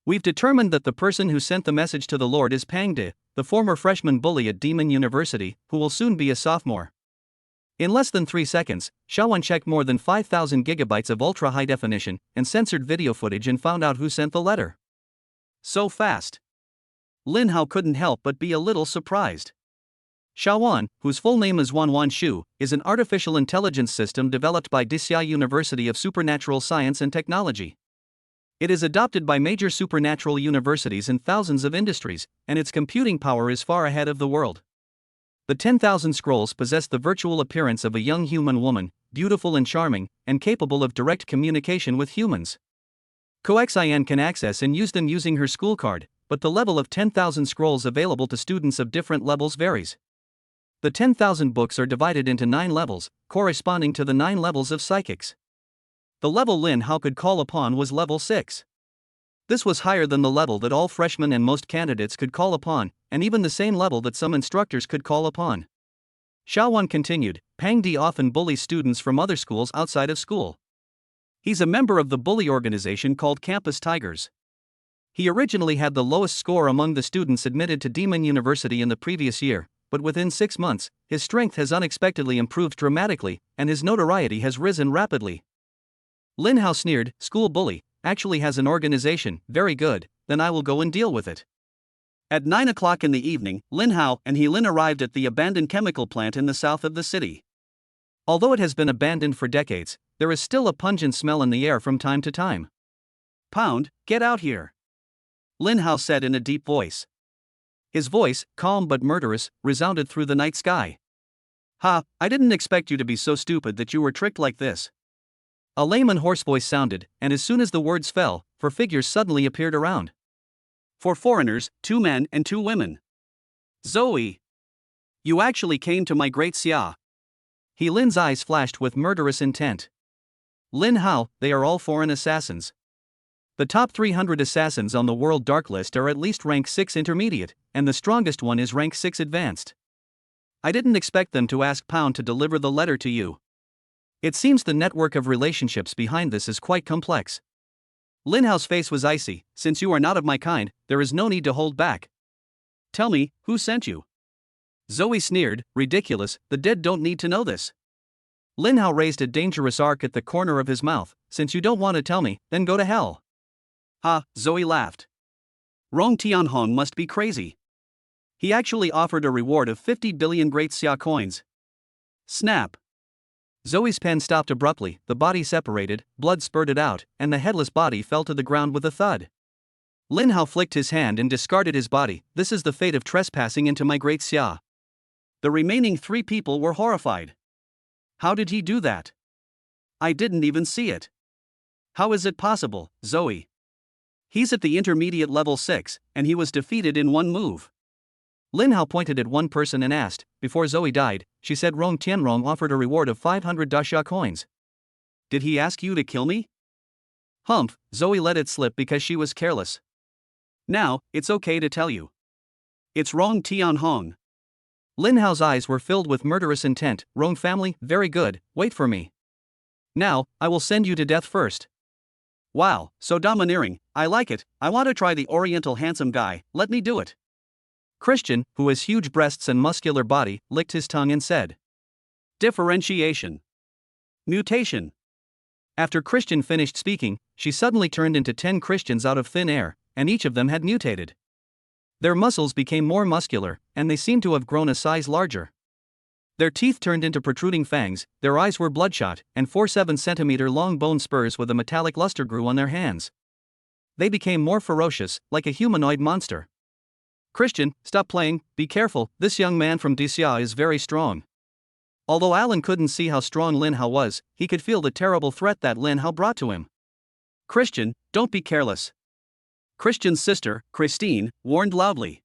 We've determined that the person who sent the message to the Lord is Pang De, the former freshman bully at Demon University, who will soon be a sophomore. In less than 3 seconds, Shawan checked more than 5,000 gigabytes of ultra-high definition and censored video footage and found out who sent the letter. So fast. Lin Hao couldn't help but be a little surprised. Shawan, whose full name is Wanwan Shu, is an artificial intelligence system developed by Desolate University of Supernatural Science and Technology. It is adopted by major supernatural universities and thousands of industries, and its computing power is far ahead of the world. The 10,000 scrolls possess the virtual appearance of a young human woman, beautiful and charming, and capable of direct communication with humans. Coxian can access and use them using her school card, but the level of 10,000 scrolls available to students of different levels varies. The 10,000 books are divided into 9 levels, corresponding to the 9 levels of psychics. The level Lin Hao could call upon was level 6. This was higher than the level that all freshmen and most candidates could call upon, and even the same level that some instructors could call upon. Shawan continued, Pang De often bullies students from other schools outside of school. He's a member of the bully organization called Campus Tigers. He originally had the lowest score among the students admitted to Demon University in the previous year, but within 6 months, his strength has unexpectedly improved dramatically, and his notoriety has risen rapidly. Lin Hao sneered, school bully, actually has an organization, very good, then I will go and deal with it. At 9 o'clock in the evening, Lin Hao and He Lin arrived at the abandoned chemical plant in the south of the city. Although it has been abandoned for decades, there is still a pungent smell in the air from time to time. Pound, get out here. Lin Hao said in a deep voice. His voice, calm but murderous, resounded through the night sky. Ha, I didn't expect you to be so stupid that you were tricked like this. A lame and hoarse voice sounded, and as soon as the words fell, 4 figures suddenly appeared around. 4 foreigners, 2 men and 2 women. Zoe! You actually came to my great Xia. He Lin's eyes flashed with murderous intent. Lin Hao, they are all foreign assassins. The top 300 assassins on the World Dark List are at least rank 6 intermediate, and the strongest one is rank 6 advanced. I didn't expect them to ask Pound to deliver the letter to you. It seems the network of relationships behind this is quite complex. Lin Hao's face was icy. Since you are not of my kind, there is no need to hold back. Tell me, who sent you? Zoe sneered, ridiculous, the dead don't need to know this. Lin Hao raised a dangerous arc at the corner of his mouth. Since you don't want to tell me, then go to hell. Ha, Zoe laughed. Rong Tianhong must be crazy. He actually offered a reward of 50 billion great Xia coins. Snap. Zoe's pen stopped abruptly, the body separated, blood spurted out, and the headless body fell to the ground with a thud. Lin Hao flicked his hand and discarded his body. This is the fate of trespassing into my great Xia. The remaining 3 people were horrified. How did he do that? I didn't even see it. How is it possible, Zoe? He's at the intermediate level 6, and he was defeated in 1 move. Lin Hao pointed at one person and asked, before Zoe died, she said Rong Tianrong offered a reward of 500 Dasha coins. Did he ask you to kill me? Humph, Zoe let it slip because she was careless. Now, it's okay to tell you. It's Rong Tianhong. Lin Hao's eyes were filled with murderous intent. Rong family, very good, wait for me. Now, I will send you to death first. Wow, so domineering, I like it, I want to try the oriental handsome guy, let me do it. Christian, who has huge breasts and muscular body, licked his tongue and said. Differentiation. Mutation. After Christian finished speaking, she suddenly turned into 10 Christians out of thin air, and each of them had mutated. Their muscles became more muscular, and they seemed to have grown a size larger. Their teeth turned into protruding fangs, their eyes were bloodshot, and 4-7 centimeter long bone spurs with a metallic luster grew on their hands. They became more ferocious, like a humanoid monster. Christian, stop playing, be careful, this young man from Desolate is very strong. Although Alan couldn't see how strong Lin Hao was, he could feel the terrible threat that Lin Hao brought to him. Christian, don't be careless. Christian's sister, Christine, warned loudly.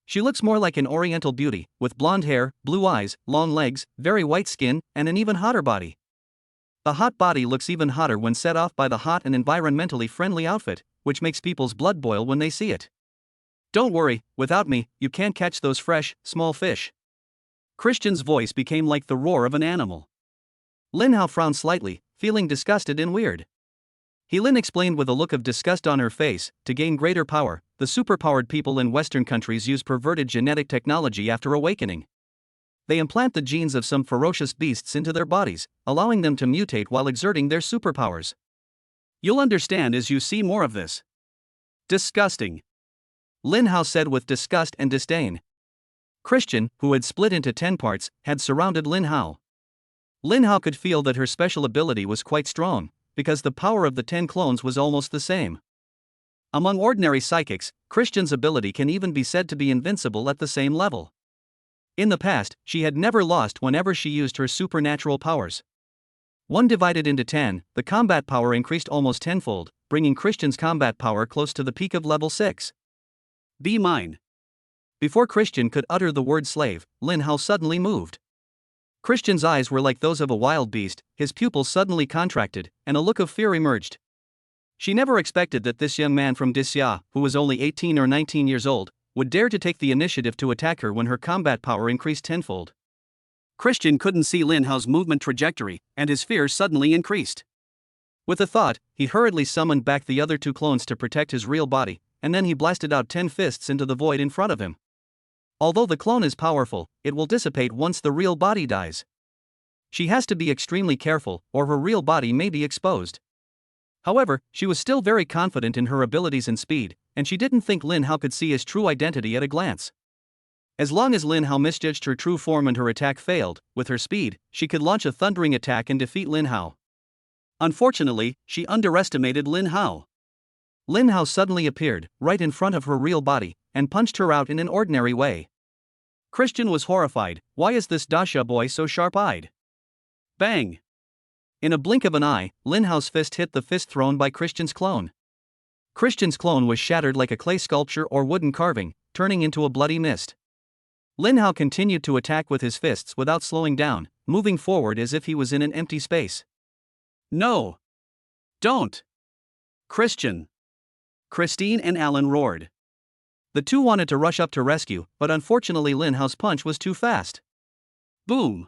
She looks more like an oriental beauty, with blonde hair, blue eyes, long legs, very white skin, and an even hotter body. A hot body looks even hotter when set off by the hot and environmentally friendly outfit, which makes people's blood boil when they see it. Don't worry, without me, you can't catch those fresh, small fish. Christian's voice became like the roar of an animal. Lin Hao frowned slightly, feeling disgusted and weird. Lin explained with a look of disgust on her face, to gain greater power, the superpowered people in Western countries use perverted genetic technology after awakening. They implant the genes of some ferocious beasts into their bodies, allowing them to mutate while exerting their superpowers. You'll understand as you see more of this. Disgusting. Lin Hao said with disgust and disdain. Christian, who had split into 10 parts, had surrounded Lin Hao. Lin Hao could feel that her special ability was quite strong, because the power of the 10 clones was almost the same. Among ordinary psychics, Christian's ability can even be said to be invincible at the same level. In the past, she had never lost whenever she used her supernatural powers. 1 divided into 10, the combat power increased almost tenfold, bringing Christian's combat power close to the peak of level 6. Be mine. Before Christian could utter the word slave, Lin Hao suddenly moved. Christian's eyes were like those of a wild beast, his pupils suddenly contracted, and a look of fear emerged. She never expected that this young man from Desolate, who was only 18 or 19 years old, would dare to take the initiative to attack her when her combat power increased tenfold. Christian couldn't see Lin Hao's movement trajectory, and his fear suddenly increased. With a thought, he hurriedly summoned back the other 2 clones to protect his real body, and then he blasted out 10 fists into the void in front of him. Although the clone is powerful, it will dissipate once the real body dies. She has to be extremely careful, or her real body may be exposed. However, she was still very confident in her abilities and speed, and she didn't think Lin Hao could see his true identity at a glance. As long as Lin Hao misjudged her true form and her attack failed, with her speed, she could launch a thundering attack and defeat Lin Hao. Unfortunately, she underestimated Lin Hao. Lin Hao suddenly appeared, right in front of her real body, and punched her out in an ordinary way. Christian was horrified. Why is this Dasha boy so sharp-eyed? Bang! In a blink of an eye, Lin Hao's fist hit the fist thrown by Christian's clone. Christian's clone was shattered like a clay sculpture or wooden carving, turning into a bloody mist. Lin Hao continued to attack with his fists without slowing down, moving forward as if he was in an empty space. No! Don't! Christian! Christine and Alan roared. The 2 wanted to rush up to rescue, but unfortunately Lin Hao's punch was too fast. Boom!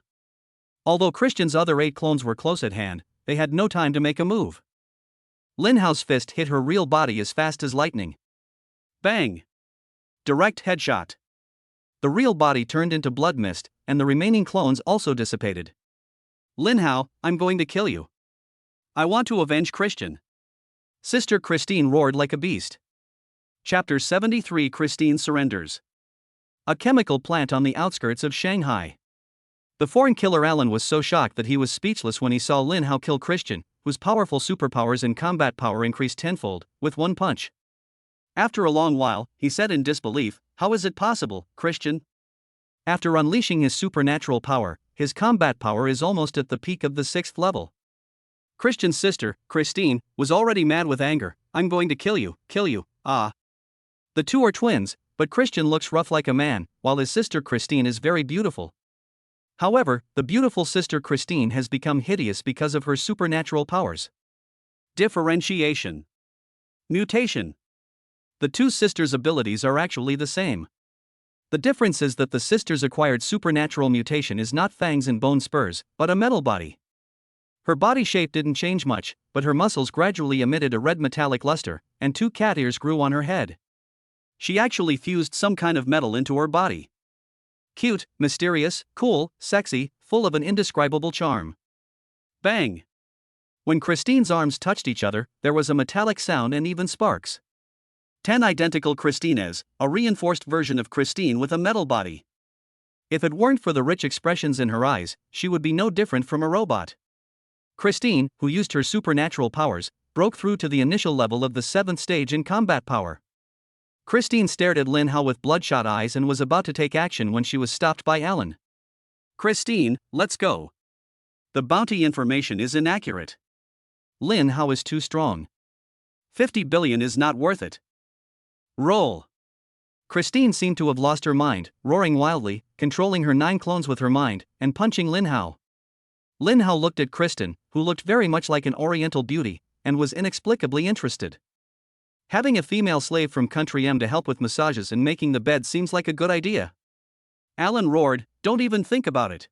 Although Christian's other 8 clones were close at hand, they had no time to make a move. Lin Hao's fist hit her real body as fast as lightning. Bang! Direct headshot. The real body turned into blood mist, and the remaining clones also dissipated. Lin Hao, I'm going to kill you. I want to avenge Christian. Sister Christine roared like a beast. Chapter 73 Christine surrenders. A chemical plant on the outskirts of Shanghai. The foreign killer Alan was so shocked that he was speechless when he saw Lin Hao kill Christian, whose powerful superpowers and combat power increased tenfold, with 1 punch. After a long while, he said in disbelief, "How is it possible, Christian?" After unleashing his supernatural power, his combat power is almost at the peak of the 6th level. Christian's sister, Christine, was already mad with anger. I'm going to kill you, ah. The 2 are twins, but Christian looks rough like a man, while his sister Christine is very beautiful. However, the beautiful sister Christine has become hideous because of her supernatural powers. Differentiation. Mutation. The 2 sisters' abilities are actually the same. The difference is that the sisters acquired supernatural mutation is not fangs and bone spurs, but a metal body. Her body shape didn't change much, but her muscles gradually emitted a red metallic luster, and 2 cat ears grew on her head. She actually fused some kind of metal into her body. Cute, mysterious, cool, sexy, full of an indescribable charm. Bang! When Christine's arms touched each other, there was a metallic sound and even sparks. 10 identical Christines, a reinforced version of Christine with a metal body. If it weren't for the rich expressions in her eyes, she would be no different from a robot. Christine, who used her supernatural powers, broke through to the initial level of the 7th stage in combat power. Christine stared at Lin Hao with bloodshot eyes and was about to take action when she was stopped by Alan. Christine, let's go. The bounty information is inaccurate. Lin Hao is too strong. 50 billion is not worth it. Roll. Christine seemed to have lost her mind, roaring wildly, controlling her 9 clones with her mind, and punching Lin Hao. Lin Hao looked at Kristen, who looked very much like an oriental beauty, and was inexplicably interested. Having a female slave from Country M to help with massages and making the bed seems like a good idea. Alan roared, "Don't even think about it."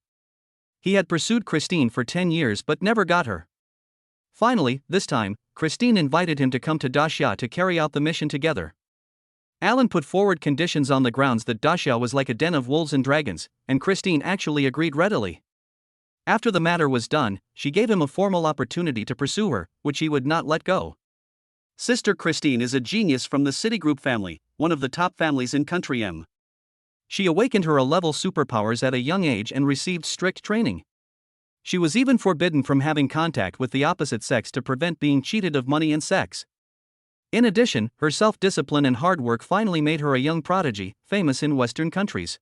He had pursued Christine for 10 years but never got her. Finally, this time, Christine invited him to come to Daxia to carry out the mission together. Alan put forward conditions on the grounds that Daxia was like a den of wolves and dragons, and Christine actually agreed readily. After the matter was done, she gave him a formal opportunity to pursue her, which he would not let go. Sister Christine is a genius from the Citigroup family, one of the top families in Country M. She awakened her A-level superpowers at a young age and received strict training. She was even forbidden from having contact with the opposite sex to prevent being cheated of money and sex. In addition, her self-discipline and hard work finally made her a young prodigy, famous in Western countries.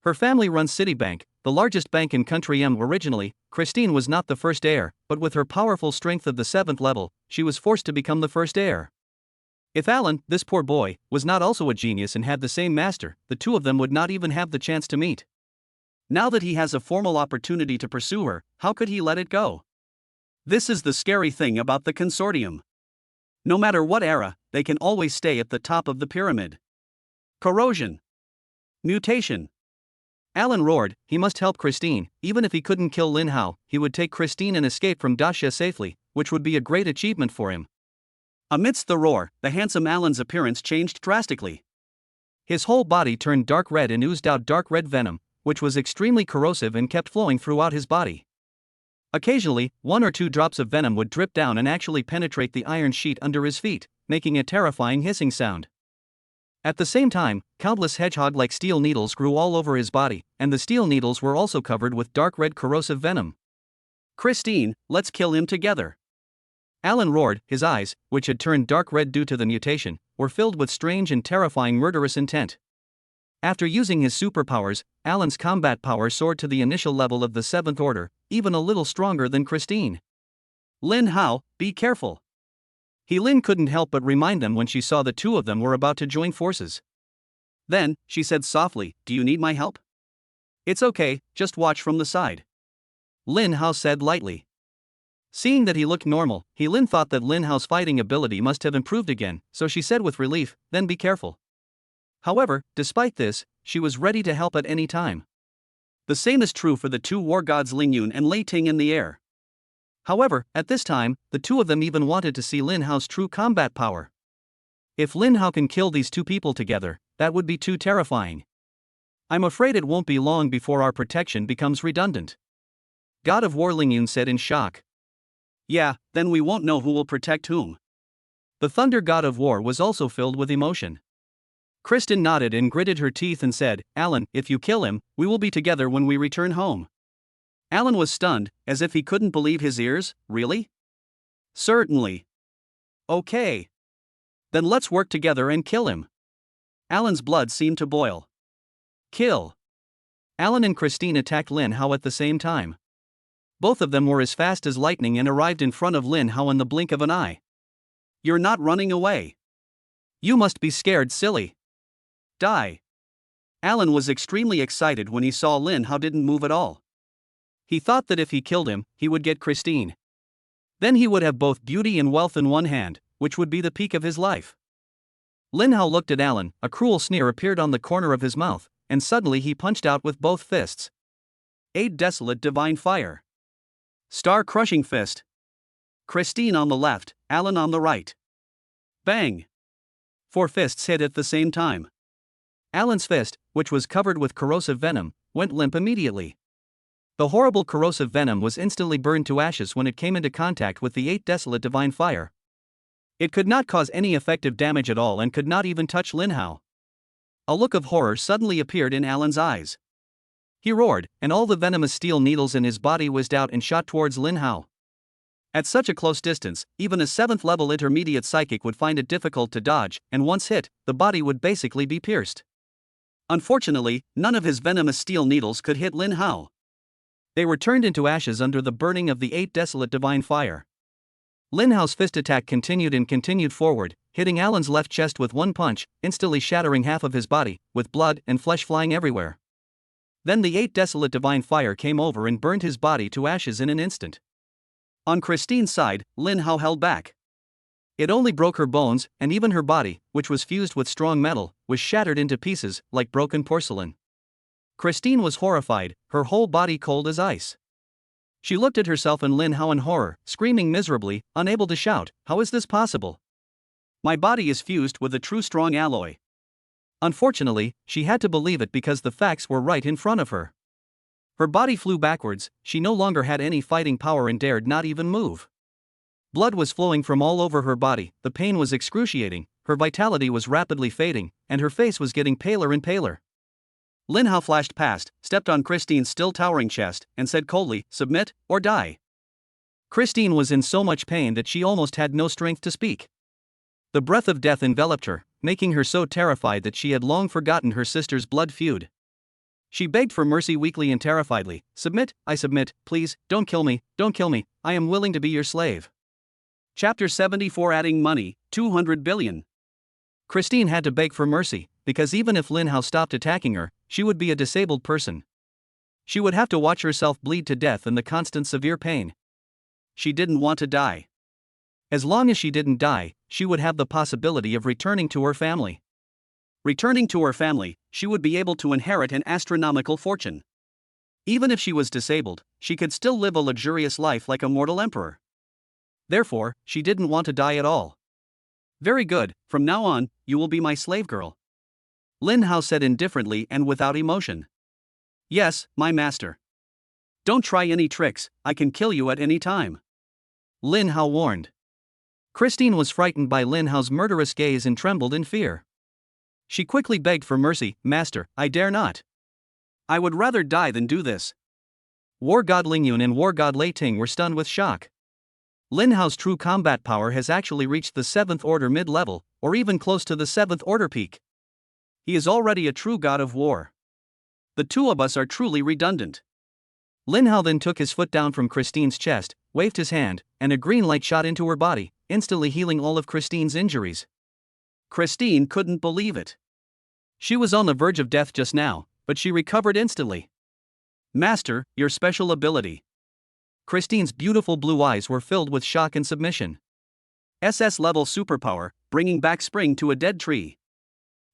Her family runs Citibank, the largest bank in Country M. Originally, Christine was not the first heir, but with her powerful strength of the 7th level, she was forced to become the first heir. If Alan, this poor boy, was not also a genius and had the same master, the two of them would not even have the chance to meet. Now that he has a formal opportunity to pursue her, how could he let it go? This is the scary thing about the consortium. No matter what era, they can always stay at the top of the pyramid. Corrosion. Mutation. Alan roared, he must help Christine. Even if he couldn't kill Lin Hao, he would take Christine and escape from Daxia safely, which would be a great achievement for him. Amidst the roar, the handsome Alan's appearance changed drastically. His whole body turned dark red and oozed out dark red venom, which was extremely corrosive and kept flowing throughout his body. Occasionally, 1 or 2 drops of venom would drip down and actually penetrate the iron sheet under his feet, making a terrifying hissing sound. At the same time, countless hedgehog-like steel needles grew all over his body, and the steel needles were also covered with dark red corrosive venom. Christine, let's kill him together. Alan roared, his eyes, which had turned dark red due to the mutation, were filled with strange and terrifying murderous intent. After using his superpowers, Alan's combat power soared to the initial level of the 7th order, even a little stronger than Christine. Lin Hao, be careful. Lin couldn't help but remind them when she saw the two of them were about to join forces. Then, she said softly, "Do you need my help?" "It's okay, just watch from the side," Lin Hao said lightly. Seeing that he looked normal, Lin thought that Lin Hao's fighting ability must have improved again, so she said with relief, "Then be careful." However, despite this, she was ready to help at any time. The same is true for the 2 war gods Ling Yun and Lei Ting in the air. However, at this time, the 2 of them even wanted to see Lin Hao's true combat power. If Lin Hao can kill these 2 people together, that would be too terrifying. "I'm afraid it won't be long before our protection becomes redundant," God of War Ling Yun said in shock. "Yeah, then we won't know who will protect whom." The Thunder God of War was also filled with emotion. Kristen nodded and gritted her teeth and said, "Alan, if you kill him, we will be together when we return home." Alan was stunned, as if he couldn't believe his ears. "Really?" "Certainly." "Okay. Then let's work together and kill him." Alan's blood seemed to boil. Kill. Alan and Christine attacked Lin Hao at the same time. Both of them were as fast as lightning and arrived in front of Lin Hao in the blink of an eye. "You're not running away. You must be scared, silly. Die." Alan was extremely excited when he saw Lin Hao didn't move at all. He thought that if he killed him, he would get Christine. Then he would have both beauty and wealth in one hand, which would be the peak of his life. Lin Hao looked at Alan, a cruel sneer appeared on the corner of his mouth, and suddenly he punched out with both fists. 8 Desolate Divine Fire. Star-crushing fist. Christine on the left, Alan on the right. Bang! 4 fists hit at the same time. Alan's fist, which was covered with corrosive venom, went limp immediately. The horrible corrosive venom was instantly burned to ashes when it came into contact with the 8 Desolate Divine Fire. It could not cause any effective damage at all and could not even touch Lin Hao. A look of horror suddenly appeared in Alan's eyes. He roared, and all the venomous steel needles in his body whizzed out and shot towards Lin Hao. At such a close distance, even a 7th level intermediate psychic would find it difficult to dodge, and once hit, the body would basically be pierced. Unfortunately, none of his venomous steel needles could hit Lin Hao. They were turned into ashes under the burning of the 8 Desolate Divine Fire. Lin Hao's fist attack continued forward, hitting Alan's left chest with one punch, instantly shattering half of his body, with blood and flesh flying everywhere. Then the 8 Desolate Divine Fire came over and burned his body to ashes in an instant. On Christine's side, Lin Hao held back. It only broke her bones, and even her body, which was fused with strong metal, was shattered into pieces, like broken porcelain. Christine was horrified, her whole body cold as ice. She looked at herself and Lin Hao in horror, screaming miserably, unable to shout, "How is this possible? My body is fused with a true strong alloy." Unfortunately, she had to believe it because the facts were right in front of her. Her body flew backwards, she no longer had any fighting power and dared not even move. Blood was flowing from all over her body, the pain was excruciating, her vitality was rapidly fading, and her face was getting paler and paler. Lin Hao flashed past, stepped on Christine's still towering chest, and said coldly, "Submit, or die." Christine was in so much pain that she almost had no strength to speak. The breath of death enveloped her, making her so terrified that she had long forgotten her sister's blood feud. She begged for mercy weakly and terrifiedly, "Submit, I submit, please, don't kill me, I am willing to be your slave." Chapter 74 Adding Money, 200 billion. Christine had to beg for mercy, because even if Lin Hao stopped attacking her, she would be a disabled person. She would have to watch herself bleed to death in the constant severe pain. She didn't want to die. As long as she didn't die, she would have the possibility of returning to her family. Returning to her family, she would be able to inherit an astronomical fortune. Even if she was disabled, she could still live a luxurious life like a mortal emperor. Therefore, she didn't want to die at all. "Very good, from now on, you will be my slave girl," Lin Hao said indifferently and without emotion. "Yes, my master. Don't try any tricks, I can kill you at any time," Lin Hao warned. Christine was frightened by Lin Hao's murderous gaze and trembled in fear. She quickly begged for mercy, "Master, I dare not. I would rather die than do this." War God Lingyun and War God Lei Ting were stunned with shock. Lin Hao's true combat power has actually reached the 7th order mid-level, or even close to the 7th order peak. He is already a true god of war. The two of us are truly redundant. Lin Hao then took his foot down from Christine's chest, waved his hand, and a green light shot into her body, instantly healing all of Christine's injuries. Christine couldn't believe it. She was on the verge of death just now, but she recovered instantly. "Master, your special ability." Christine's beautiful blue eyes were filled with shock and submission. SS level superpower, bringing back spring to a dead tree.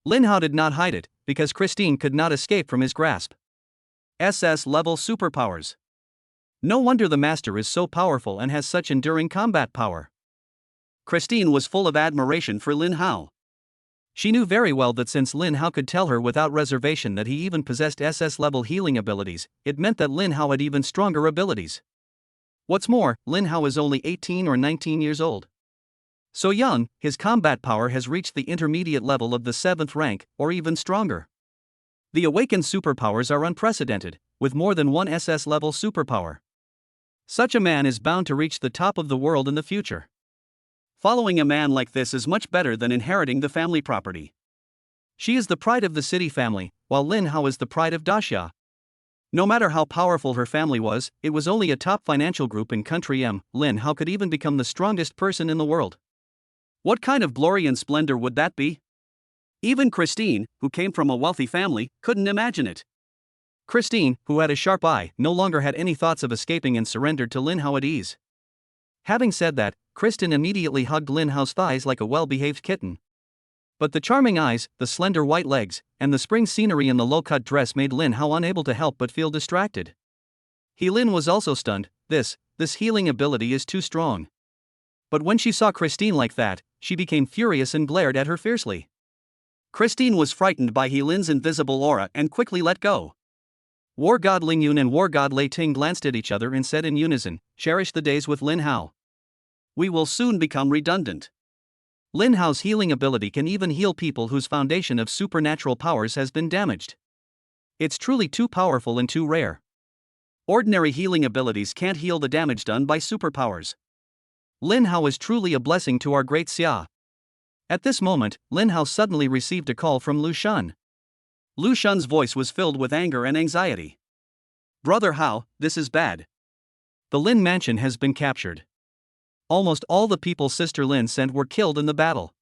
Lin Hao did not hide it, because Christine could not escape from his grasp. SS level superpowers. No wonder the master is so powerful and has such enduring combat power. Christine was full of admiration for Lin Hao. She knew very well that since Lin Hao could tell her without reservation that he even possessed SS level healing abilities, it meant that Lin Hao had even stronger abilities. What's more, Lin Hao is only 18 or 19 years old. So young, his combat power has reached the intermediate level of the 7th rank, or even stronger. The awakened superpowers are unprecedented, with more than one SS level superpower. Such a man is bound to reach the top of the world in the future. Following a man like this is much better than inheriting the family property. She is the pride of the city family, while Lin Hao is the pride of Daxia. No matter how powerful her family was, it was only a top financial group in country M. Lin Hao could even become the strongest person in the world. What kind of glory and splendor would that be? Even Christine, who came from a wealthy family, couldn't imagine it. Christine, who had a sharp eye, no longer had any thoughts of escaping and surrendered to Lin Hao at ease. Having said that, Christine immediately hugged Lin Hao's thighs like a well-behaved kitten. But the charming eyes, the slender white legs, and the spring scenery in the low-cut dress made Lin Hao unable to help but feel distracted. Lin was also stunned. This healing ability is too strong. But when she saw Christine like that, she became furious and glared at her fiercely. Christine was frightened by Lin's invisible aura and quickly let go. War God Lingyun and War God Lei Ting glanced at each other and said in unison, "Cherish the days with Lin Hao. We will soon become redundant." Lin Hao's healing ability can even heal people whose foundation of supernatural powers has been damaged. It's truly too powerful and too rare. Ordinary healing abilities can't heal the damage done by superpowers. Lin Hao is truly a blessing to our great Xia. At this moment, Lin Hao suddenly received a call from Lu Shun. Lu Shun's voice was filled with anger and anxiety. Brother Hao, this is bad. The Lin mansion has been captured. Almost all the people Sister Lin sent were killed in the battle.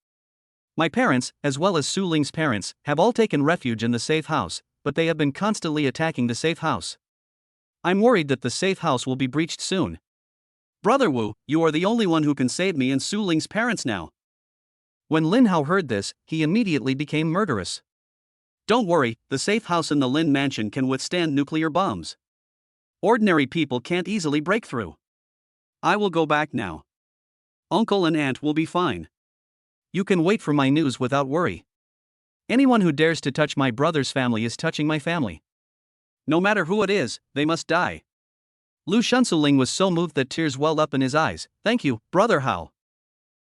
My parents, as well as Su Ling's parents, have all taken refuge in the safe house, but they have been constantly attacking the safe house. I'm worried that the safe house will be breached soon. Brother Wu, you are the only one who can save me and Su Ling's parents now. When Lin Hao heard this, he immediately became murderous. Don't worry, the safe house in the Lin mansion can withstand nuclear bombs. Ordinary people can't easily break through. I will go back now. Uncle and aunt will be fine. You can wait for my news without worry. Anyone who dares to touch my brother's family is touching my family. No matter who it is, they must die. Lu Shunsuling was so moved that tears welled up in his eyes. Thank you, Brother Hao.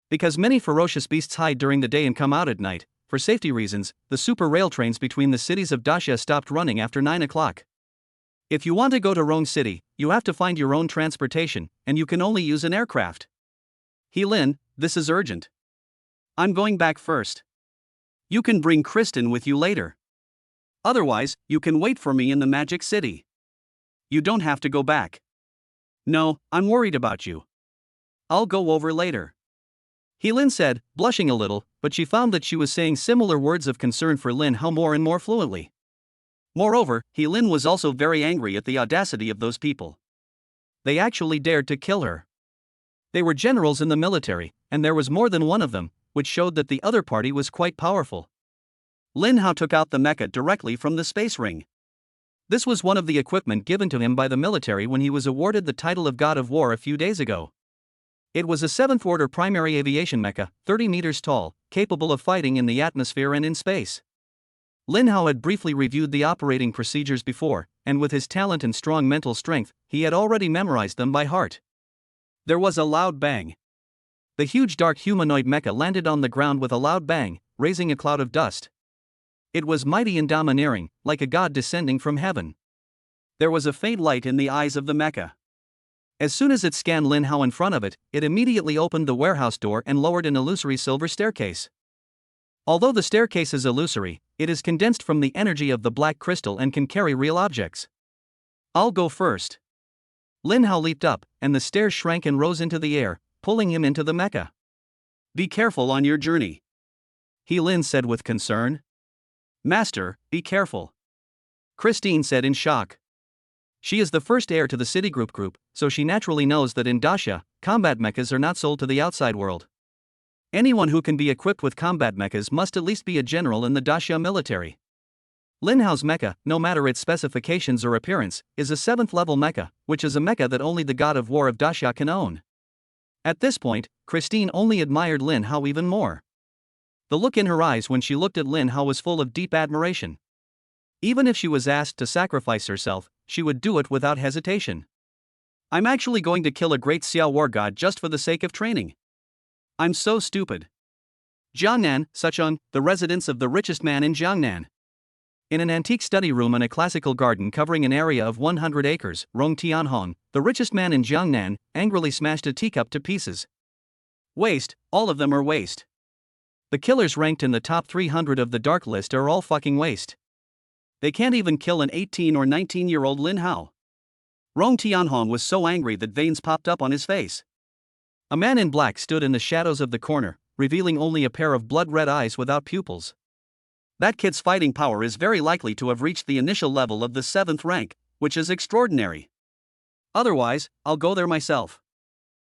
Because many ferocious beasts hide during the day and come out at night, for safety reasons, the super rail trains between the cities of Daxia stopped running after 9 o'clock. If you want to go to Rong City, you have to find your own transportation, and you can only use an aircraft. He Lin, this is urgent. I'm going back first. You can bring Kristen with you later. Otherwise, you can wait for me in the Magic City. You don't have to go back. No, I'm worried about you. I'll go over later. He Lin said, blushing a little, but she found that she was saying similar words of concern for Lin Hao more and more fluently. Moreover, He Lin was also very angry at the audacity of those people. They actually dared to kill her. They were generals in the military, and there was more than one of them, which showed that the other party was quite powerful. Lin Hao took out the mecha directly from the space ring. This was one of the equipment given to him by the military when he was awarded the title of God of War a few days ago. It was a 7th order primary aviation mecha, 30 meters tall, capable of fighting in the atmosphere and in space. Lin Hao had briefly reviewed the operating procedures before, and with his talent and strong mental strength, he had already memorized them by heart. There was a loud bang. The huge dark humanoid mecha landed on the ground with a loud bang, raising a cloud of dust. It was mighty and domineering, like a god descending from heaven. There was a faint light in the eyes of the mecha. As soon as it scanned Lin Hao in front of it, it immediately opened the warehouse door and lowered an illusory silver staircase. Although the staircase is illusory, it is condensed from the energy of the black crystal and can carry real objects. I'll go first. Lin Hao leaped up, and the stairs shrank and rose into the air, pulling him into the mecha. Be careful on your journey. He Lin said with concern. Master, be careful. Christine said in shock. She is the first heir to the Citigroup group, so she naturally knows that in Daxia, combat mechas are not sold to the outside world. Anyone who can be equipped with combat mechas must at least be a general in the Daxia military. Lin Hao's mecha, no matter its specifications or appearance, is a 7th level mecha, which is a mecha that only the God of War of Daxia can own. At this point, Christine only admired Lin Hao even more. The look in her eyes when she looked at Lin Hao was full of deep admiration. Even if she was asked to sacrifice herself, she would do it without hesitation. I'm actually going to kill a great Xiao war god just for the sake of training. I'm so stupid. Jiangnan, Sichuan, the residence of the richest man in Jiangnan. In an antique study room and a classical garden covering an area of 100 acres, Rong Tianhong, the richest man in Jiangnan, angrily smashed a teacup to pieces. Waste, all of them are waste. The killers ranked in the top 300 of the dark list are all fucking waste. They can't even kill an 18 or 19-year-old Lin Hao. Rong Tianhong was so angry that veins popped up on his face. A man in black stood in the shadows of the corner, revealing only a pair of blood-red eyes without pupils. That kid's fighting power is very likely to have reached the initial level of the 7th rank, which is extraordinary. Otherwise, I'll go there myself.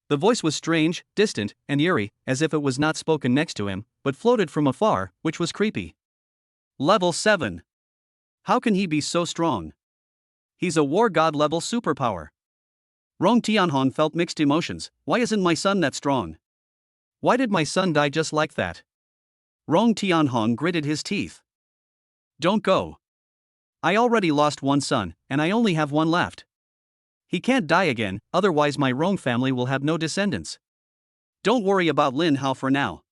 The voice was strange, distant, and eerie, as if it was not spoken next to him, but floated from afar, which was creepy. Level 7. How can he be so strong? He's a war god level superpower. Rong Tianhong felt mixed emotions. Why isn't my son that strong? Why did my son die just like that? Rong Tianhong gritted his teeth. Don't go. I already lost one son, and I only have one left. He can't die again, otherwise my Rong family will have no descendants. Don't worry about Lin Hao for now.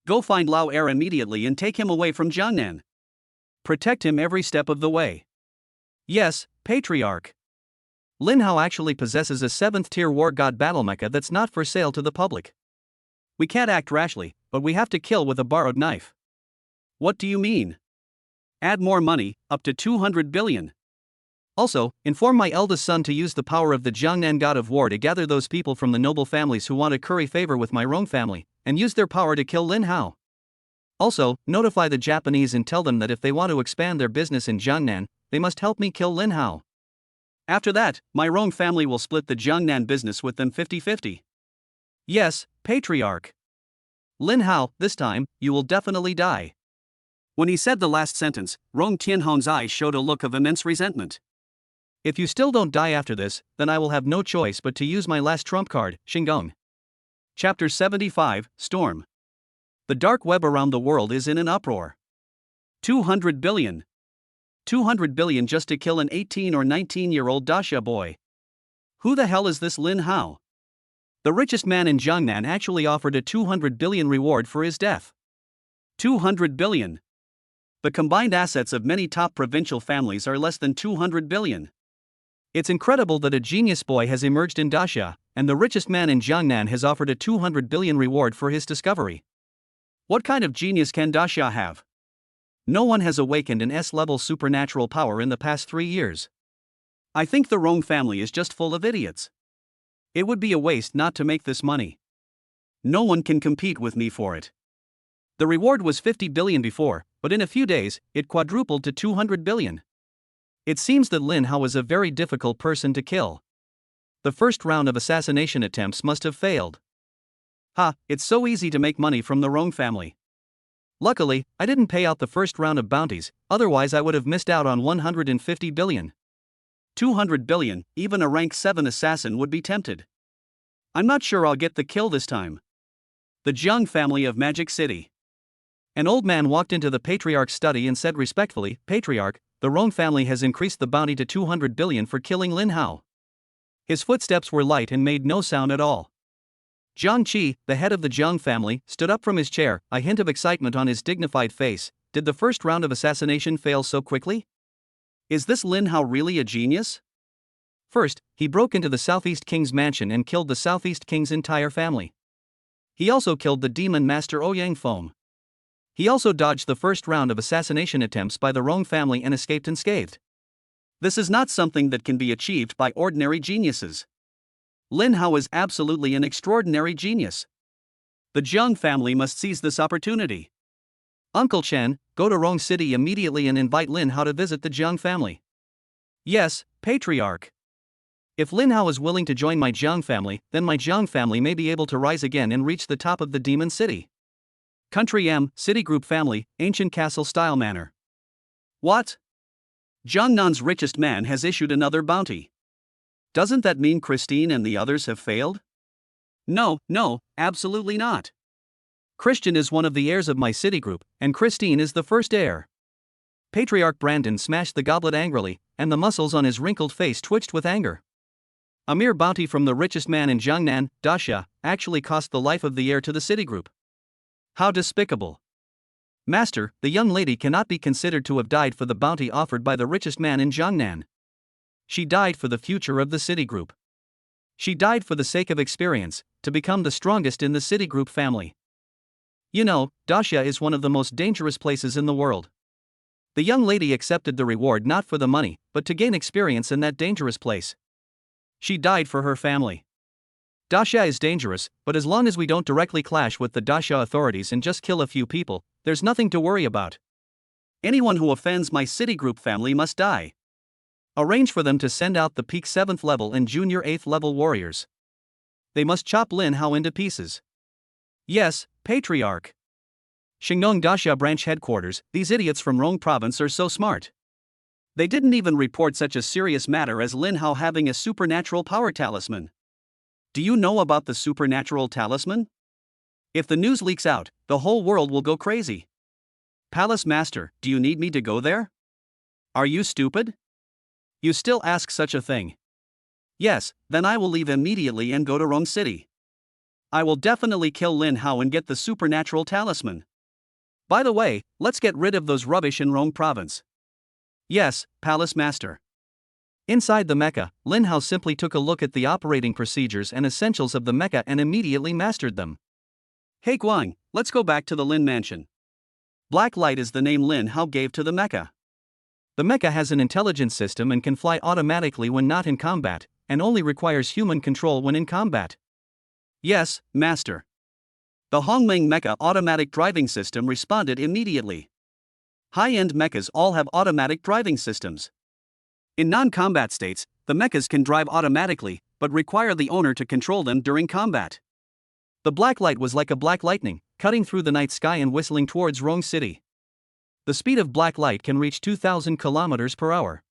Go find Lao Er immediately and take him away from Jiangnan. Protect him every step of the way. Yes, Patriarch. Lin Hao actually possesses a 7th-tier war god battle mecha that's not for sale to the public. We can't act rashly, but we have to kill with a borrowed knife. What do you mean? Add more money, up to 200 billion. Also, inform my eldest son to use the power of the Jiangnan god of war to gather those people from the noble families who want to curry favor with my Rong family, and use their power to kill Lin Hao. Also, notify the Japanese and tell them that if they want to expand their business in Jiangnan, they must help me kill Lin Hao. After that, my Rong family will split the Jiangnan business with them 50-50. Yes, Patriarch. Lin Hao, this time, you will definitely die. When he said the last sentence, Rong Tianhong's eyes showed a look of immense resentment. If you still don't die after this, then I will have no choice but to use my last trump card, Xinggong. Chapter 75, Storm. The dark web around the world is in an uproar. 200 billion. 200 billion just to kill an 18 or 19-year-old daxia boy. Who the hell is this Lin Hao? The richest man in Jiangnan actually offered a 200 billion reward for his death. 200 billion. The combined assets of many top provincial families are less than 200 billion. It's incredible that a genius boy has emerged in daxia, and the richest man in Jiangnan has offered a 200 billion reward for his discovery. What kind of genius can daxia have? No one has awakened an S-level supernatural power in the past 3 years. I think the Rong family is just full of idiots. It would be a waste not to make this money. No one can compete with me for it. The reward was 50 billion before, but in a few days, it quadrupled to 200 billion. It seems that Lin Hao is a very difficult person to kill. The first round of assassination attempts must have failed. Ha, it's so easy to make money from the Rong family. Luckily, I didn't pay out the first round of bounties, otherwise I would have missed out on 150 billion. 200 billion, even a rank 7 assassin would be tempted. I'm not sure I'll get the kill this time. The Jiang family of Magic City. An old man walked into the Patriarch's study and said respectfully, Patriarch, the Rong family has increased the bounty to 200 billion for killing Lin Hao. His footsteps were light and made no sound at all. Jiang Qi, the head of the Jiang family, stood up from his chair, a hint of excitement on his dignified face. Did the first round of assassination fail so quickly? Is this Lin Hao really a genius? First, he broke into the Southeast King's mansion and killed the Southeast King's entire family. He also killed the demon master Ouyang Foam. He also dodged the first round of assassination attempts by the Rong family and escaped unscathed. This is not something that can be achieved by ordinary geniuses. Lin Hao is absolutely an extraordinary genius. The Jiang family must seize this opportunity. Uncle Chen, go to Rong City immediately and invite Lin Hao to visit the Jiang family. Yes, Patriarch. If Lin Hao is willing to join my Jiang family, then my Jiang family may be able to rise again and reach the top of the Demon City. Country M, Citigroup family, ancient castle-style manor. What? Jiangnan's richest man has issued another bounty. Doesn't that mean Christine and the others have failed? No, absolutely not. Christian is one of the heirs of my Citigroup, and Christine is the first heir. Patriarch Brandon smashed the goblet angrily, and the muscles on his wrinkled face twitched with anger. A mere bounty from the richest man in Jiangnan, daxia, actually cost the life of the heir to the Citigroup. How despicable. Master, the young lady cannot be considered to have died for the bounty offered by the richest man in Jiangnan. She died for the future of the Citigroup. She died for the sake of experience, to become the strongest in the Citigroup family. You know, daxia is one of the most dangerous places in the world. The young lady accepted the reward not for the money, but to gain experience in that dangerous place. She died for her family. Daxia is dangerous, but as long as we don't directly clash with the daxia authorities and just kill a few people, there's nothing to worry about. Anyone who offends my Citigroup family must die. Arrange for them to send out the peak 7th level and junior 8th level warriors. They must chop Lin Hao into pieces. Yes, Patriarch. Xingnong Daxia branch headquarters, these idiots from Rong province are so smart. They didn't even report such a serious matter as Lin Hao having a supernatural power talisman. Do you know about the supernatural talisman? If the news leaks out, the whole world will go crazy. Palace Master, do you need me to go there? Are you stupid? You still ask such a thing? Yes, then I will leave immediately and go to Rong City. I will definitely kill Lin Hao and get the supernatural talisman. By the way, let's get rid of those rubbish in Rong province. Yes, Palace Master. Inside the mecha, Lin Hao simply took a look at the operating procedures and essentials of the mecha and immediately mastered them. Hey Guang, let's go back to the Lin Mansion. Black Light is the name Lin Hao gave to the mecha. The mecha has an intelligence system and can fly automatically when not in combat, and only requires human control when in combat. Yes, Master. The Hongmeng mecha automatic driving system responded immediately. High-end mechas all have automatic driving systems. In non-combat states, the mechas can drive automatically, but require the owner to control them during combat. The black light was like a black lightning, cutting through the night sky and whistling towards Rong City. The speed of black light can reach 2,000 kilometers per hour.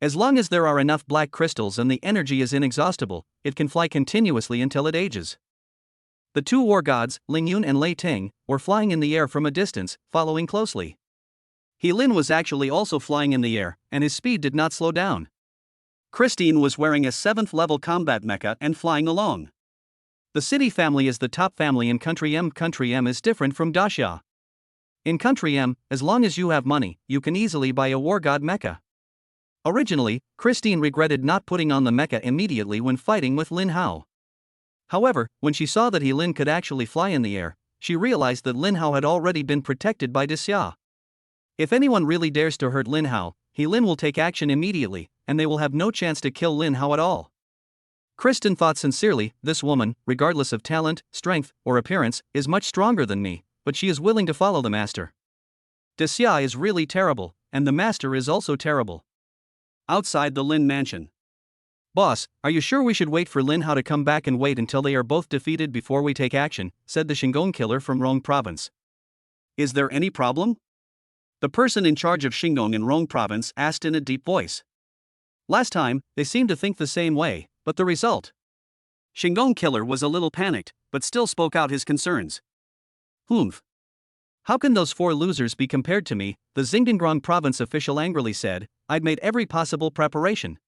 As long as there are enough black crystals and the energy is inexhaustible, it can fly continuously until it ages. The two war gods, Ling Yun and Lei Ting, were flying in the air from a distance, following closely. He Lin was actually also flying in the air, and his speed did not slow down. Christine was wearing a 7th level combat mecha and flying along. The city family is the top family in Country M. Country M is different from Daxia. In Country M, as long as you have money, you can easily buy a war god mecha. Originally, Christine regretted not putting on the mecha immediately when fighting with Lin Hao. However, when she saw that He Lin could actually fly in the air, she realized that Lin Hao had already been protected by Daxia. If anyone really dares to hurt Lin Hao, He Lin will take action immediately, and they will have no chance to kill Lin Hao at all. Kristen thought sincerely, this woman, regardless of talent, strength, or appearance, is much stronger than me, but she is willing to follow the master. Daxia is really terrible, and the master is also terrible. Outside the Lin Mansion. Boss, are you sure we should wait for Lin Hao to come back and wait until they are both defeated before we take action, said the Shingon killer from Rong province. Is there any problem? The person in charge of Shingon in Rong province asked in a deep voice. Last time, they seemed to think the same way, but the result? Shingon killer was a little panicked, but still spoke out his concerns. Humph. How can those 4 losers be compared to me, the Xingdingrong province official angrily said. I'd made every possible preparation.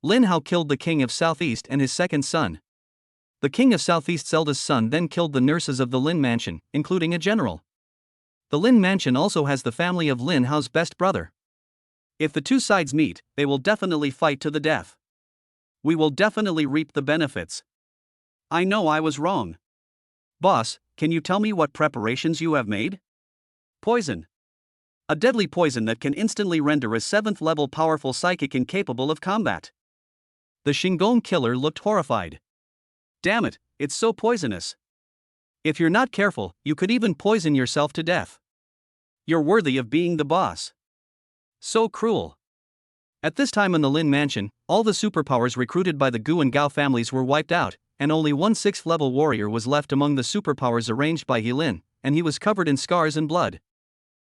Lin Hao killed the king of Southeast and his second son. The king of Southeast's eldest son then killed the nurses of the Lin Mansion, including a general. The Lin Mansion also has the family of Lin Hao's best brother. If the two sides meet, they will definitely fight to the death. We will definitely reap the benefits. I know I was wrong. Boss, can you tell me what preparations you have made? Poison. A deadly poison that can instantly render a 7th level powerful psychic incapable of combat. The Shingon killer looked horrified. Damn it, it's so poisonous. If you're not careful, you could even poison yourself to death. You're worthy of being the boss. So cruel. At this time in the Lin Mansion, all the superpowers recruited by the Gu and Gao families were wiped out, and only one 6th level warrior was left among the superpowers arranged by He Lin, and he was covered in scars and blood.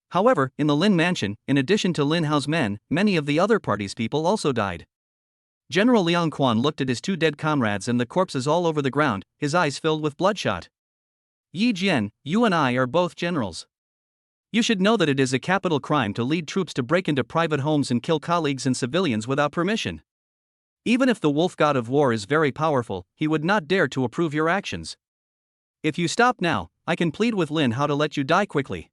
However, in the Lin Mansion, in addition to Lin Hao's men, many of the other party's people also died. General Liang Quan looked at his 2 dead comrades and the corpses all over the ground, his eyes filled with bloodshot. Yi Jian, you and I are both generals. You should know that it is a capital crime to lead troops to break into private homes and kill colleagues and civilians without permission. Even if the wolf god of war is very powerful, he would not dare to approve your actions. If you stop now, I can plead with Lin Hao to let you die quickly.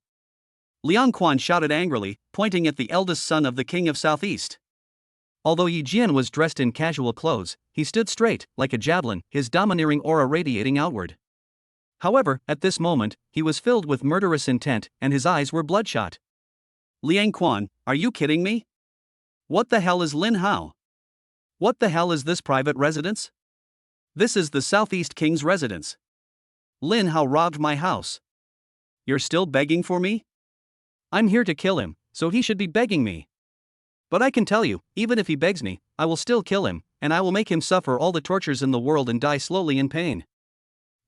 Liang Quan shouted angrily, pointing at the eldest son of the king of Southeast. Although Yi Jian was dressed in casual clothes, he stood straight, like a javelin, his domineering aura radiating outward. However, at this moment, he was filled with murderous intent, and his eyes were bloodshot. Liang Quan, are you kidding me? What the hell is Lin Hao? What the hell is this private residence? This is the Southeast King's residence. Lin Hao robbed my house. You're still begging for me? I'm here to kill him, so he should be begging me. But I can tell you, even if he begs me, I will still kill him, and I will make him suffer all the tortures in the world and die slowly in pain.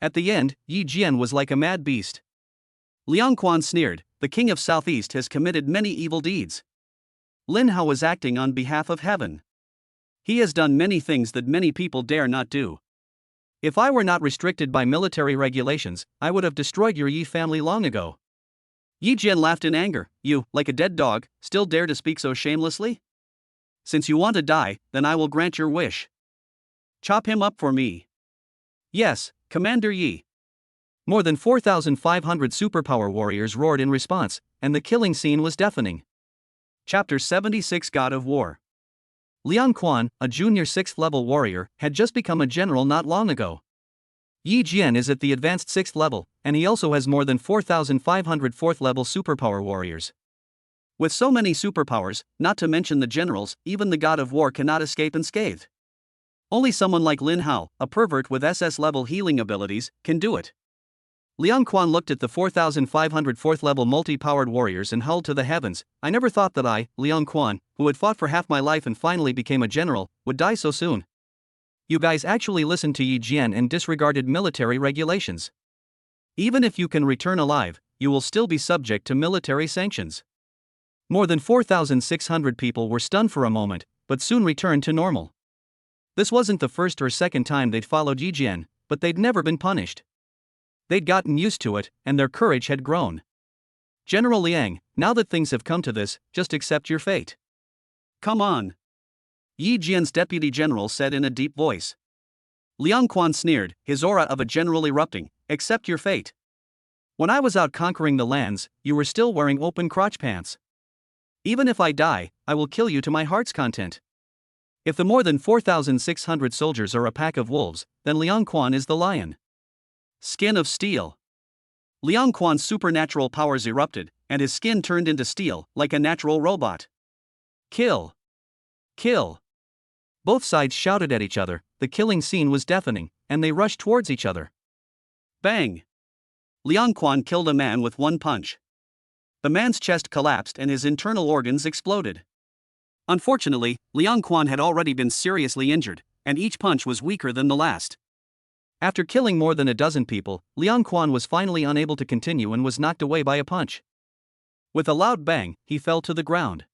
At the end, Yi Jian was like a mad beast. Liang Quan sneered, the king of Southeast has committed many evil deeds. Lin Hao was acting on behalf of heaven. He has done many things that many people dare not do. If I were not restricted by military regulations, I would have destroyed your Yi family long ago. Yi Jian laughed in anger. You, like a dead dog, still dare to speak so shamelessly? Since you want to die, then I will grant your wish. Chop him up for me. Yes, Commander Yi. More than 4,500 superpower warriors roared in response, and the killing scene was deafening. Chapter 76 God of War. Liang Quan, a junior 6th level warrior, had just become a general not long ago. Yi Jian is at the advanced 6th level, and he also has more than 4,500 4th level superpower warriors. With so many superpowers, not to mention the generals, even the God of War cannot escape unscathed. Only someone like Lin Hao, a pervert with SS level healing abilities, can do it. Liang Quan looked at the 4,500 4th level multi-powered warriors and howled to the heavens, "I never thought that I, Liang Quan, who had fought for half my life and finally became a general, would die so soon. You guys actually listened to Yi Jian and disregarded military regulations. Even if you can return alive, you will still be subject to military sanctions." More than 4,600 people were stunned for a moment, but soon returned to normal. This wasn't the first or second time they'd followed Yi Jian, but they'd never been punished. They'd gotten used to it, and their courage had grown. "General Liang, now that things have come to this, just accept your fate." "Come on," Yi Jian's deputy general said in a deep voice. Liang Quan sneered, his aura of a general erupting, "Accept your fate. When I was out conquering the lands, you were still wearing open crotch pants. Even if I die, I will kill you to my heart's content." If the more than 4,600 soldiers are a pack of wolves, then Liang Quan is the lion. Skin of steel. Liang Quan's supernatural powers erupted, and his skin turned into steel, like a natural robot. "Kill! Kill!" Both sides shouted at each other, the killing scene was deafening, and they rushed towards each other. Bang! Liang Quan killed a man with one punch. The man's chest collapsed and his internal organs exploded. Unfortunately, Liang Quan had already been seriously injured, and each punch was weaker than the last. After killing more than a dozen people, Liang Quan was finally unable to continue and was knocked away by a punch. With a loud bang, he fell to the ground.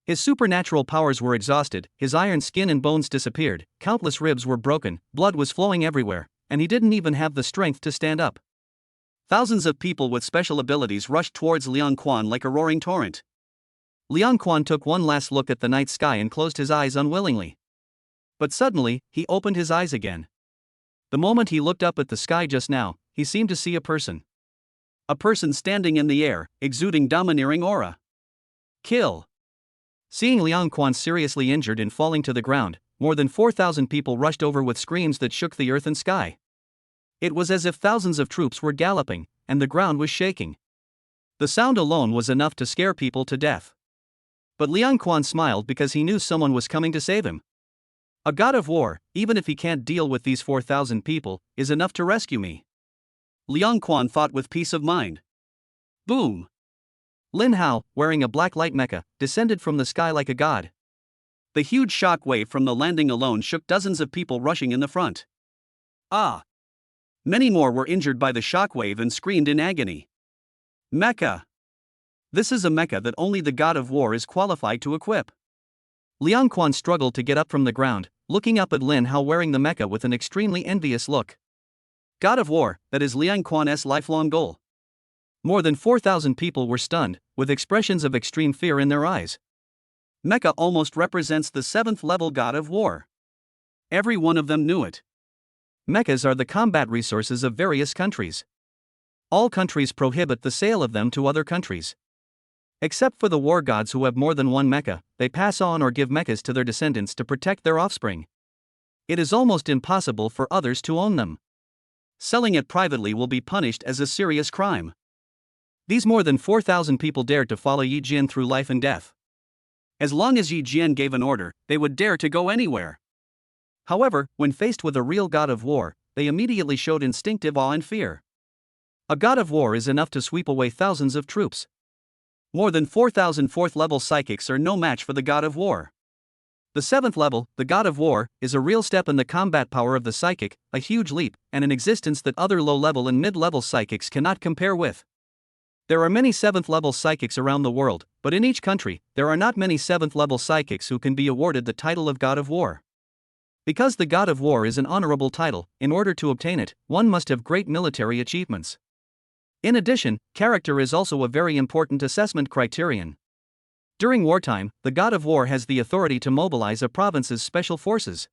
His supernatural powers were exhausted, his iron skin and bones disappeared, countless ribs were broken, blood was flowing everywhere, and he didn't even have the strength to stand up. Thousands of people with special abilities rushed towards Liang Quan like a roaring torrent. Liang Quan took one last look at the night sky and closed his eyes unwillingly. But suddenly, he opened his eyes again. The moment he looked up at the sky just now, he seemed to see a person. A person standing in the air, exuding domineering aura. Kill! Seeing Liang Quan seriously injured and falling to the ground, more than 4,000 people rushed over with screams that shook the earth and sky. It was as if thousands of troops were galloping, and the ground was shaking. The sound alone was enough to scare people to death. But Liang Quan smiled because he knew someone was coming to save him. A god of war, even if he can't deal with these 4,000 people, is enough to rescue me. Liang Quan thought with peace of mind. Boom! Lin Hao, wearing a black light mecha, descended from the sky like a god. The huge shock wave from the landing alone shook dozens of people rushing in the front. Ah! Many more were injured by the shock wave and screamed in agony. Mecha! This is a mecha that only the god of war is qualified to equip. Liang Quan struggled to get up from the ground, looking up at Lin Hao wearing the mecha with an extremely envious look. God of War, that is Liang Quan's lifelong goal. More than 4,000 people were stunned, with expressions of extreme fear in their eyes. Mecha almost represents the 7th level God of War. Every one of them knew it. Mechas are the combat resources of various countries. All countries prohibit the sale of them to other countries. Except for the war gods who have more than one mecha, they pass on or give mechas to their descendants to protect their offspring. It is almost impossible for others to own them. Selling it privately will be punished as a serious crime. These more than 4,000 people dared to follow Yi Jian through life and death. As long as Yi Jian gave an order, they would dare to go anywhere. However, when faced with a real god of war, they immediately showed instinctive awe and fear. A god of war is enough to sweep away thousands of troops. More than 4,000 4th level psychics are no match for the god of war. The 7th level, the god of war, is a real step in the combat power of the psychic, a huge leap, and an existence that other low-level and mid-level psychics cannot compare with. There are many 7th level psychics around the world, but in each country, there are not many 7th level psychics who can be awarded the title of god of war. Because the god of war is an honorable title, in order to obtain it, one must have great military achievements. In addition, character is also a very important assessment criterion. During wartime, the god of war has the authority to mobilize a province's special forces.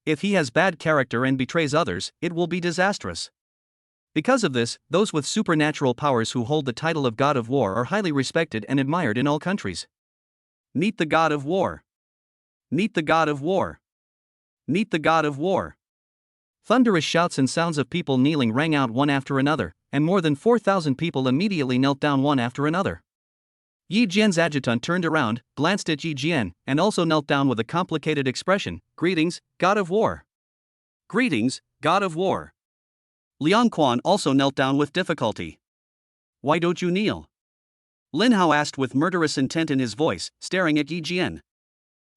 If he has bad character and betrays others, it will be disastrous. Because of this, those with supernatural powers who hold the title of God of War are highly respected and admired in all countries. Meet the God of War. Meet the God of War. Meet the God of War. Thunderous shouts and sounds of people kneeling rang out one after another, and more than 4,000 people immediately knelt down one after another. Yi Jian's adjutant turned around, glanced at Yi Jian, and also knelt down with a complicated expression. Greetings, God of War. Greetings, God of War. Liang Quan also knelt down with difficulty. Why don't you kneel? Lin Hao asked with murderous intent in his voice, staring at Yi Jian.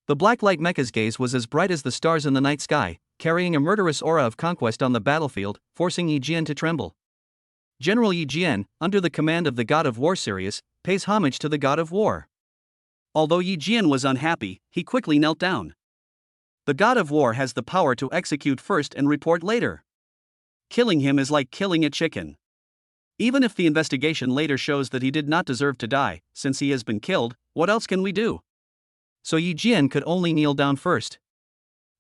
The black-light mecha's gaze was as bright as the stars in the night sky, carrying a murderous aura of conquest on the battlefield, forcing Yi Jian to tremble. General Yi Jian, under the command of the God of War Sirius, pays homage to the God of War. Although Yi Jian was unhappy, he quickly knelt down. The God of War has the power to execute first and report later. Killing him is like killing a chicken. Even if the investigation later shows that he did not deserve to die, since he has been killed, what else can we do? So Yi Jian could only kneel down first.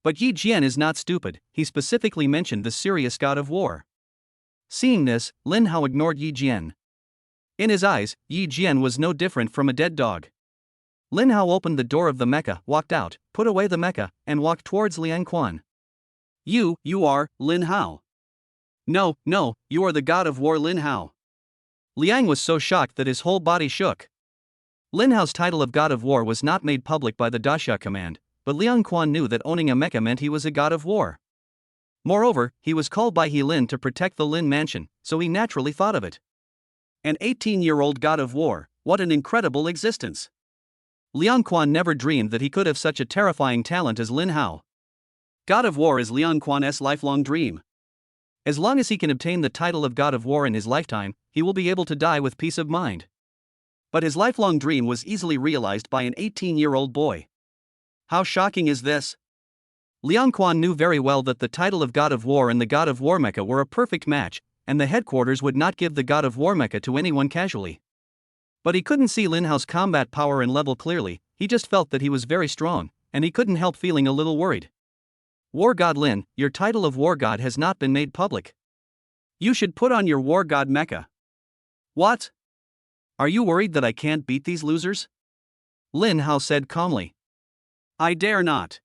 But Yi Jian is not stupid, he specifically mentioned the serious God of War. Seeing this, Lin Hao ignored Yi Jian. In his eyes, Yi Jian was no different from a dead dog. Lin Hao opened the door of the mecha, walked out, put away the mecha, and walked towards Liang Quan. You are Lin Hao. No, you are the God of War Lin Hao. Liang was so shocked that his whole body shook. Lin Hao's title of God of War was not made public by the Dasha command, but Liang Quan knew that owning a mecha meant he was a God of War. Moreover, he was called by He Lin to protect the Lin mansion, so he naturally thought of it. An 18-year-old God of War, what an incredible existence. Liang Quan never dreamed that he could have such a terrifying talent as Lin Hao. God of War is Liang Quan's lifelong dream. As long as he can obtain the title of God of War in his lifetime, he will be able to die with peace of mind. But his lifelong dream was easily realized by an 18-year-old boy. How shocking is this? Liang Quan knew very well that the title of God of War and the God of War mecha were a perfect match, and the headquarters would not give the God of War mecha to anyone casually. But he couldn't see Lin Hao's combat power and level clearly, he just felt that he was very strong, and he couldn't help feeling a little worried. War God Lin, your title of War God has not been made public. You should put on your War God mecha. What? Are you worried that I can't beat these losers? Lin Hao said calmly. I dare not.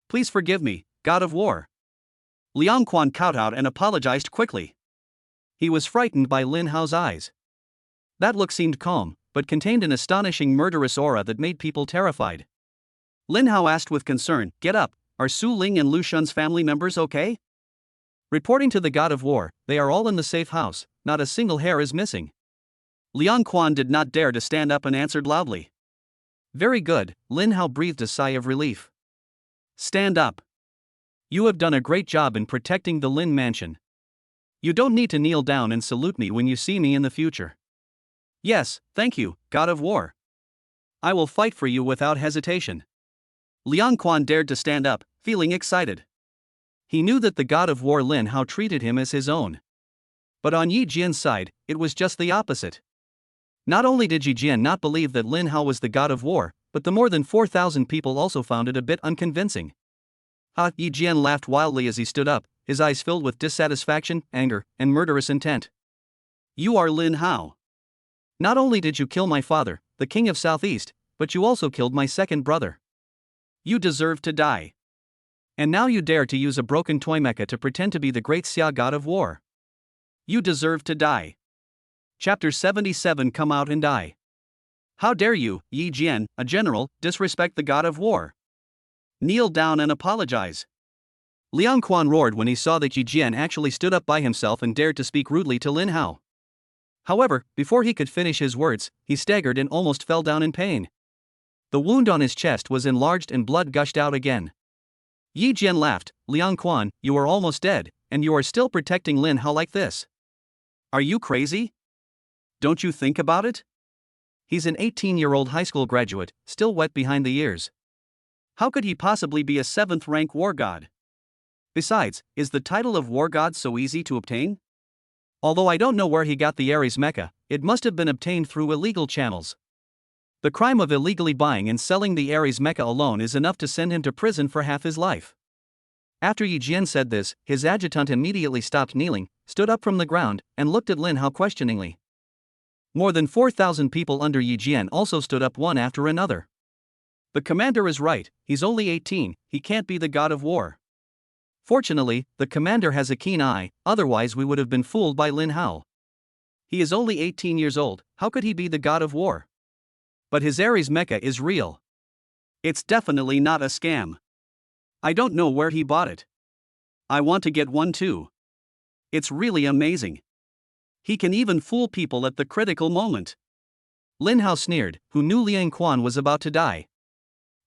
Please forgive me, God of War. Liang Quan kowtowed and apologized quickly. He was frightened by Lin Hao's eyes. That look seemed calm, but contained an astonishing murderous aura that made people terrified. Lin Hao asked with concern, Get up, are Su Ling and Lu Shun's family members okay? Reporting to the God of War, they are all in the safe house, not a single hair is missing. Liang Quan did not dare to stand up and answered loudly. Very good, Lin Hao breathed a sigh of relief. Stand up. You have done a great job in protecting the Lin mansion. You don't need to kneel down and salute me when you see me in the future. Yes, thank you, God of War. I will fight for you without hesitation. Liang Quan dared to stand up, feeling excited. He knew that the God of War Lin Hao treated him as his own. But on Yi Jian's side, it was just the opposite. Not only did Yi Jian not believe that Lin Hao was the God of War, but the more than 4,000 people also found it a bit unconvincing. Yi Jian laughed wildly as he stood up, his eyes filled with dissatisfaction, anger, and murderous intent. You are Lin Hao. Not only did you kill my father, the king of Southeast, but you also killed my second brother. You deserve to die. And now you dare to use a broken toy mecha to pretend to be the great Xia God of War. You deserve to die. Chapter 77 Come out and die. How dare you, Yi Jian, a general, disrespect the God of War? Kneel down and apologize. Liang Quan roared when he saw that Yi Jian actually stood up by himself and dared to speak rudely to Lin Hao. However, before he could finish his words, he staggered and almost fell down in pain. The wound on his chest was enlarged and blood gushed out again. Yi Jian laughed, Liang Quan, you are almost dead, and you are still protecting Lin Hao like this. Are you crazy? Don't you think about it? He's an 18-year-old high school graduate, still wet behind the ears. How could he possibly be a 7th-rank war god? Besides, is the title of war god so easy to obtain? Although I don't know where he got the Ares mecha, it must have been obtained through illegal channels. The crime of illegally buying and selling the Ares mecha alone is enough to send him to prison for half his life. After Yi Jian said this, his adjutant immediately stopped kneeling, stood up from the ground, and looked at Lin Hao questioningly. More than 4,000 people under Yi Jian also stood up one after another. The commander is right, he's only 18, he can't be the god of war. Fortunately, the commander has a keen eye, otherwise we would have been fooled by Lin Hao. He is only 18 years old, how could he be the god of war? But his Ares mecha is real. It's definitely not a scam. I don't know where he bought it. I want to get one too. It's really amazing. He can even fool people at the critical moment. Lin Hao sneered, who knew Liang Quan was about to die.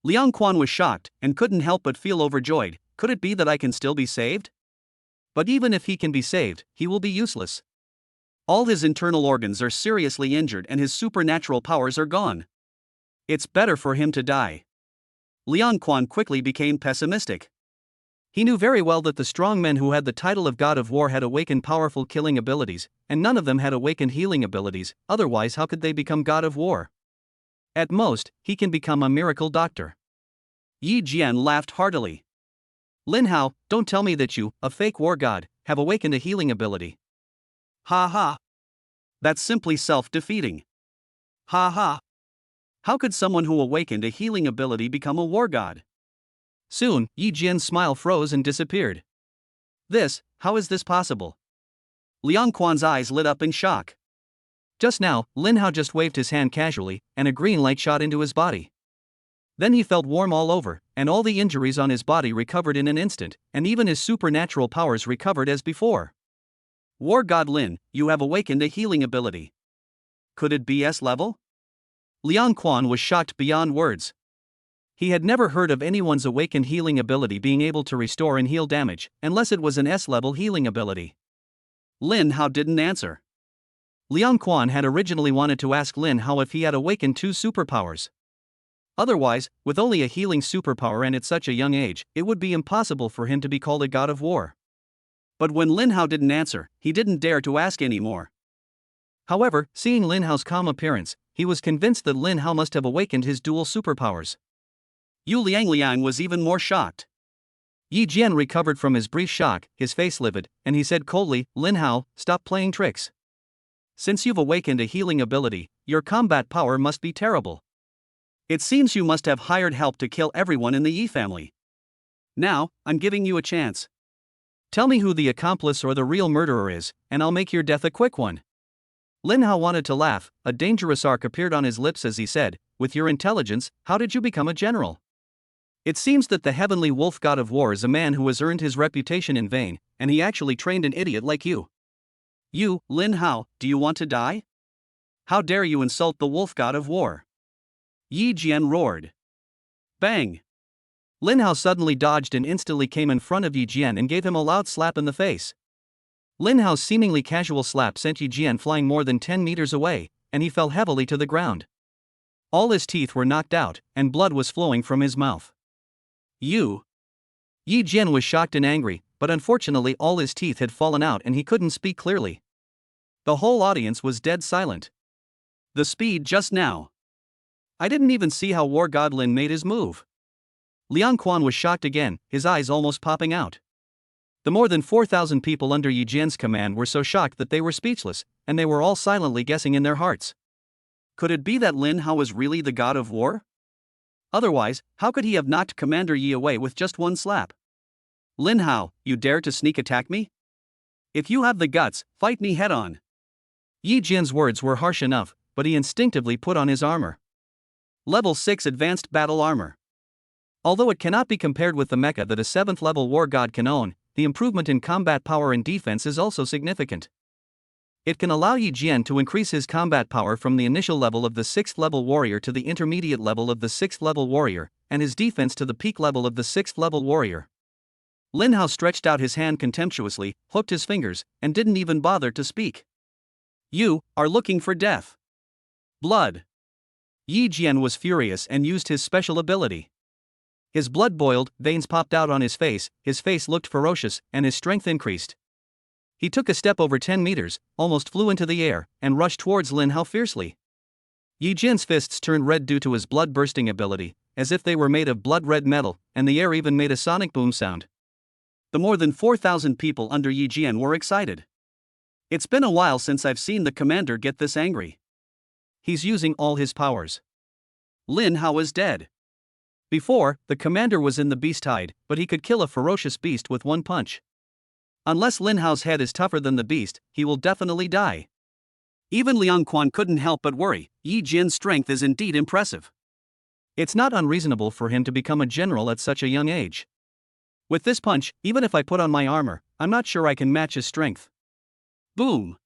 Liang Quan was shocked, and couldn't help but feel overjoyed. Could it be that I can still be saved? But even if he can be saved, he will be useless. All his internal organs are seriously injured and his supernatural powers are gone. It's better for him to die. Liang Quan quickly became pessimistic. He knew very well that the strong men who had the title of God of War had awakened powerful killing abilities, and none of them had awakened healing abilities, otherwise how could they become God of War? At most, he can become a miracle doctor. Yi Jian laughed heartily. Lin Hao, don't tell me that you, a fake war god, have awakened a healing ability. Ha ha. That's simply self-defeating. Ha ha. How could someone who awakened a healing ability become a war god? Soon, Yi Jian's smile froze and disappeared. How is this possible? Liang Quan's eyes lit up in shock. Just now, Lin Hao just waved his hand casually, and a green light shot into his body. Then he felt warm all over, and all the injuries on his body recovered in an instant, and even his supernatural powers recovered as before. War God Lin, you have awakened a healing ability. Could it be S level? Liang Quan was shocked beyond words. He had never heard of anyone's awakened healing ability being able to restore and heal damage, unless it was an S-level healing ability. Lin Hao didn't answer. Liang Quan had originally wanted to ask Lin Hao if he had awakened 2 superpowers. Otherwise, with only a healing superpower and at such a young age, it would be impossible for him to be called a god of war. But when Lin Hao didn't answer, he didn't dare to ask anymore. However, seeing Lin Hao's calm appearance, he was convinced that Lin Hao must have awakened his dual superpowers. Yu Liang was even more shocked. Yi Jian recovered from his brief shock, his face livid, and he said coldly, Lin Hao, stop playing tricks. Since you've awakened a healing ability, your combat power must be terrible. It seems you must have hired help to kill everyone in the Yi family. Now, I'm giving you a chance. Tell me who the accomplice or the real murderer is, and I'll make your death a quick one. Lin Hao wanted to laugh, a dangerous arc appeared on his lips as he said, with your intelligence, how did you become a general? It seems that the heavenly wolf god of war is a man who has earned his reputation in vain, and he actually trained an idiot like you. You, Lin Hao, do you want to die? How dare you insult the wolf god of war? Yi Jian roared. Bang! Lin Hao suddenly dodged and instantly came in front of Yi Jian and gave him a loud slap in the face. Lin Hao's seemingly casual slap sent Yi Jian flying more than 10 meters away, and he fell heavily to the ground. All his teeth were knocked out, and blood was flowing from his mouth. You! Yi Jian was shocked and angry, but unfortunately all his teeth had fallen out and he couldn't speak clearly. The whole audience was dead silent. The speed just now. I didn't even see how War God Lin made his move. Liang Quan was shocked again, his eyes almost popping out. The more than 4,000 people under Yi Jian's command were so shocked that they were speechless, and they were all silently guessing in their hearts. Could it be that Lin Hao was really the god of war? Otherwise, how could he have knocked Commander Yi away with just one slap? Lin Hao, you dare to sneak attack me? If you have the guts, fight me head on. Yi Jian's words were harsh enough, but he instinctively put on his armor. Level 6 Advanced Battle Armor. Although it cannot be compared with the mecha that a 7th level war god can own, the improvement in combat power and defense is also significant. It can allow Yi Jian to increase his combat power from the initial level of the 6th level warrior to the intermediate level of the 6th level warrior, and his defense to the peak level of the 6th level warrior. Lin Hao stretched out his hand contemptuously, hooked his fingers, and didn't even bother to speak. You are looking for death. Blood. Yi Jian was furious and used his special ability. His blood boiled, veins popped out on his face looked ferocious, and his strength increased. He took a step over 10 meters, almost flew into the air, and rushed towards Lin Hao fiercely. Yi Jian's fists turned red due to his blood-bursting ability, as if they were made of blood-red metal, and the air even made a sonic boom sound. The more than 4,000 people under Yi Jian were excited. It's been a while since I've seen the commander get this angry. He's using all his powers. Lin Hao is dead. Before, the commander was in the beast hide, but he could kill a ferocious beast with one punch. Unless Lin Hao's head is tougher than the beast, he will definitely die. Even Liang Quan couldn't help but worry. Yi Jian's strength is indeed impressive. It's not unreasonable for him to become a general at such a young age. With this punch, even if I put on my armor, I'm not sure I can match his strength. Boom!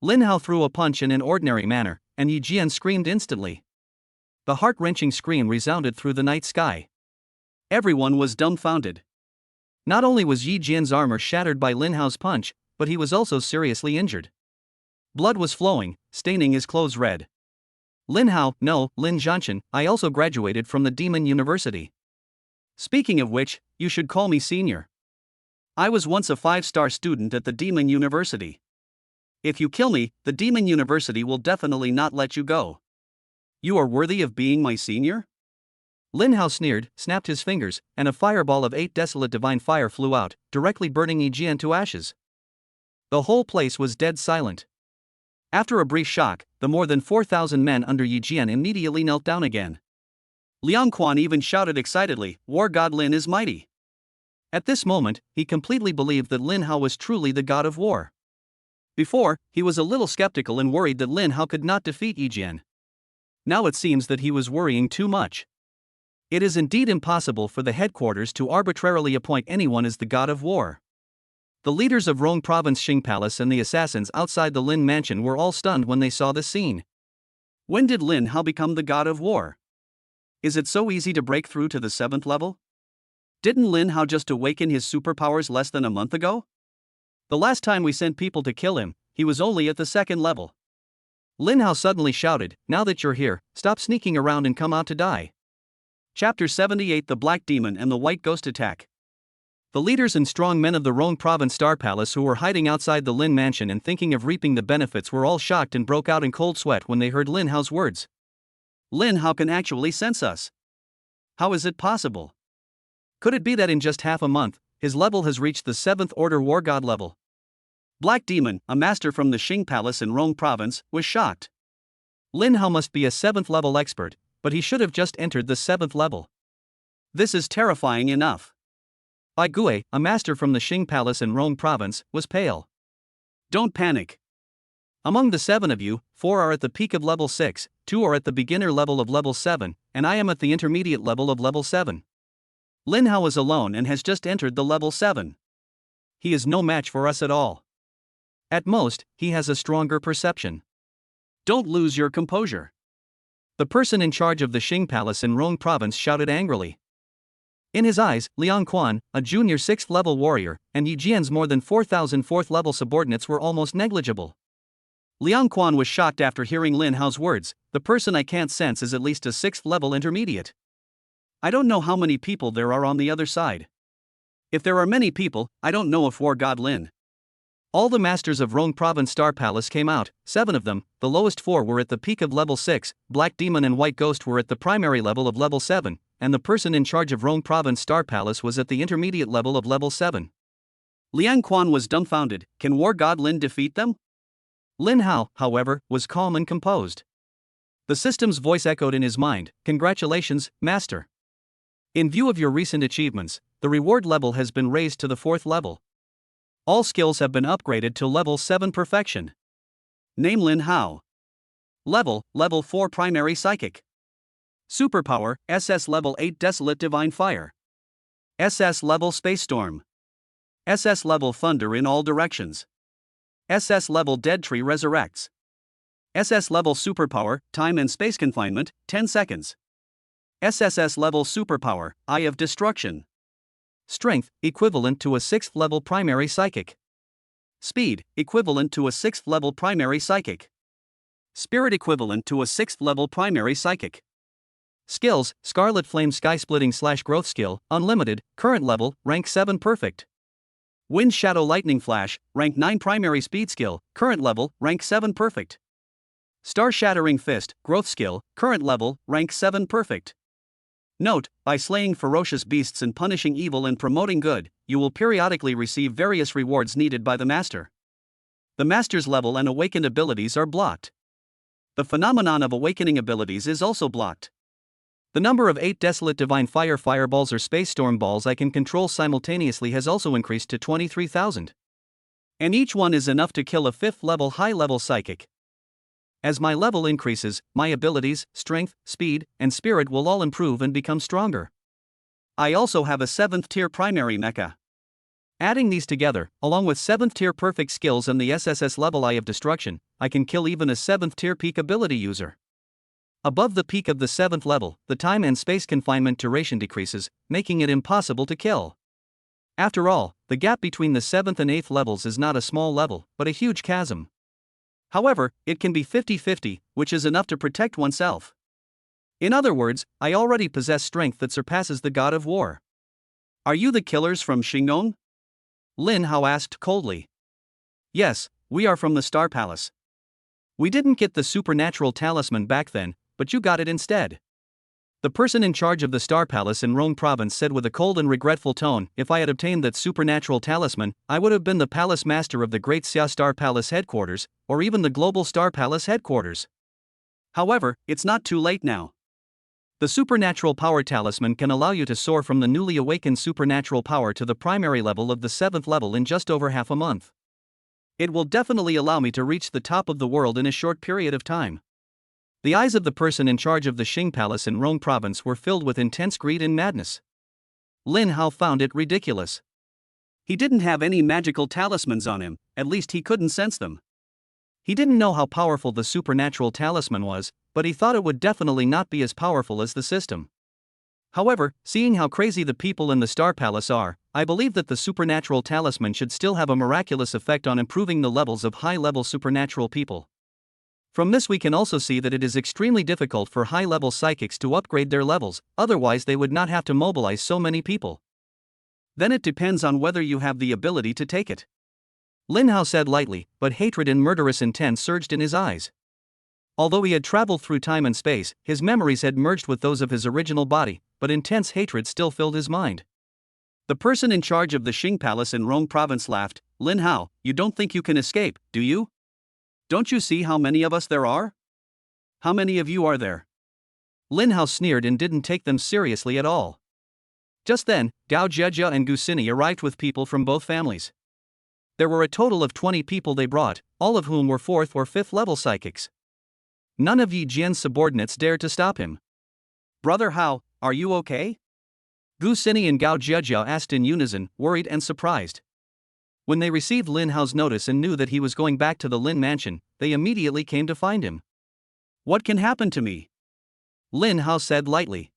Lin Hao threw a punch in an ordinary manner, and Yi Jian screamed instantly. The heart-wrenching scream resounded through the night sky. Everyone was dumbfounded. Not only was Yi Jian's armor shattered by Lin Hao's punch, but he was also seriously injured. Blood was flowing, staining his clothes red. Lin Hao, no, Lin Zhanshan, I also graduated from the Demon University. Speaking of which, you should call me senior. I was once a 5-star student at the Demon University. If you kill me, the Demon University will definitely not let you go. You are worthy of being my senior? Lin Hao sneered, snapped his fingers, and a fireball of 8 desolate divine fire flew out, directly burning Yi Jian to ashes. The whole place was dead silent. After a brief shock, the more than 4,000 men under Yi Jian immediately knelt down again. Liang Quan even shouted excitedly, "War God Lin is mighty." At this moment, he completely believed that Lin Hao was truly the god of war. Before, he was a little skeptical and worried that Lin Hao could not defeat Yi Jian. Now it seems that he was worrying too much. It is indeed impossible for the headquarters to arbitrarily appoint anyone as the god of war. The leaders of Rong Province Xing Palace and the assassins outside the Lin Mansion were all stunned when they saw this scene. When did Lin Hao become the god of war? Is it so easy to break through to the 7th level? Didn't Lin Hao just awaken his superpowers less than a month ago? The last time we sent people to kill him, he was only at the 2nd level. Lin Hao suddenly shouted, "Now that you're here, stop sneaking around and come out to die." Chapter 78: The Black Demon and the White Ghost Attack. The leaders and strong men of the Rong Province Star Palace who were hiding outside the Lin Mansion and thinking of reaping the benefits were all shocked and broke out in cold sweat when they heard Lin Hao's words. Lin Hao can actually sense us. How is it possible? Could it be that in just half a month, his level has reached the 7th Order War God level? Black Demon, a master from the Xing Palace in Rong Province, was shocked. Lin Hao must be a 7th level expert, but he should have just entered the 7th level. This is terrifying enough. Bai Gui, a master from the Xing Palace in Rong Province, was pale. Don't panic. Among the 7 of you, 4 are at the peak of level 6, 2 are at the beginner level of level 7, and I am at the intermediate level of level 7. Lin Hao is alone and has just entered the level 7. He is no match for us at all. At most, he has a stronger perception. Don't lose your composure. The person in charge of the Xing Palace in Rong Province shouted angrily. In his eyes, Liang Quan, a junior 6th level warrior, and Yi Jian's more than 4,000 4th level subordinates were almost negligible. Liang Quan was shocked after hearing Lin Hao's words. The person I can't sense is at least a 6th level intermediate. I don't know how many people there are on the other side. If there are many people, I don't know if War God Lin. All the masters of Rong Province Star Palace came out, 7 of them, the lowest 4 were at the peak of level 6, Black Demon and White Ghost were at the primary level of level 7, and the person in charge of Rong Province Star Palace was at the intermediate level of level 7. Liang Quan was dumbfounded. Can War God Lin defeat them? Lin Hao, however, was calm and composed. The system's voice echoed in his mind, "Congratulations, Master. In view of your recent achievements, the reward level has been raised to the 4th level. All skills have been upgraded to level 7 perfection. Name Lin Hao. Level 4 Primary Psychic. Superpower, SS Level 8 Desolate Divine Fire. SS Level Space Storm. SS Level Thunder in All Directions. SS Level Dead Tree Resurrects. SS Level Superpower, Time and Space Confinement, 10 seconds. SSS Level Superpower, Eye of Destruction. Strength, equivalent to a 6th level primary psychic. Speed, equivalent to a 6th level primary psychic. Spirit, equivalent to a 6th level primary psychic. Skills, Scarlet Flame Sky-Splitting / Growth Skill, Unlimited, current level, rank 7 perfect. Wind Shadow Lightning Flash, rank 9 primary speed skill, current level, rank 7 perfect. Star Shattering Fist, growth skill, current level, rank 7 perfect. Note, by slaying ferocious beasts and punishing evil and promoting good, you will periodically receive various rewards needed by the master. The master's level and awakened abilities are blocked. The phenomenon of awakening abilities is also blocked. The number of 8 Desolate Divine Fire Fireballs or Space Storm Balls I can control simultaneously has also increased to 23,000. And each one is enough to kill a 5th level high-level psychic. As my level increases, my abilities, strength, speed, and spirit will all improve and become stronger. I also have a 7th tier primary mecha. Adding these together, along with 7th tier perfect skills and the SSS level Eye of Destruction, I can kill even a 7th tier peak ability user. Above the peak of the 7th level, the time and space confinement duration decreases, making it impossible to kill. After all, the gap between the 7th and 8th levels is not a small level, but a huge chasm. However, it can be 50-50, which is enough to protect oneself. In other words, I already possess strength that surpasses the god of war. Are you the killers from Shingon? Lin Hao asked coldly. Yes, we are from the Star Palace. We didn't get the supernatural talisman back then, but you got it instead. The person in charge of the Star Palace in Rome province said with a cold and regretful tone, if I had obtained that supernatural talisman, I would have been the palace master of the Great Xia Star Palace headquarters, or even the Global Star Palace headquarters. However, it's not too late now. The supernatural power talisman can allow you to soar from the newly awakened supernatural power to the primary level of the 7th level in just over half a month. It will definitely allow me to reach the top of the world in a short period of time. The eyes of the person in charge of the Xing Palace in Rome province were filled with intense greed and madness. Lin Hao found it ridiculous. He didn't have any magical talismans on him, at least he couldn't sense them. He didn't know how powerful the supernatural talisman was, but he thought it would definitely not be as powerful as the system. However, seeing how crazy the people in the Star Palace are, I believe that the supernatural talisman should still have a miraculous effect on improving the levels of high-level supernatural people. From this we can also see that it is extremely difficult for high-level psychics to upgrade their levels, otherwise they would not have to mobilize so many people. Then it depends on whether you have the ability to take it. Lin Hao said lightly, but hatred and murderous intent surged in his eyes. Although he had traveled through time and space, his memories had merged with those of his original body, but intense hatred still filled his mind. The person in charge of the Xing Palace in Rome province laughed. Lin Hao, you don't think you can escape, do you? Don't you see how many of us there are? How many of you are there? Lin Hao sneered and didn't take them seriously at all. Just then, Gao Jia and Gu Sini arrived with people from both families. There were a total of 20 people they brought, all of whom were 4th or 5th level psychics. None of Yi Jian's subordinates dared to stop him. Brother Hao, are you okay? Gu Sini and Gao Jia asked in unison, worried and surprised. When they received Lin Hao's notice and knew that he was going back to the Lin mansion, they immediately came to find him. What can happen to me? Lin Hao said lightly.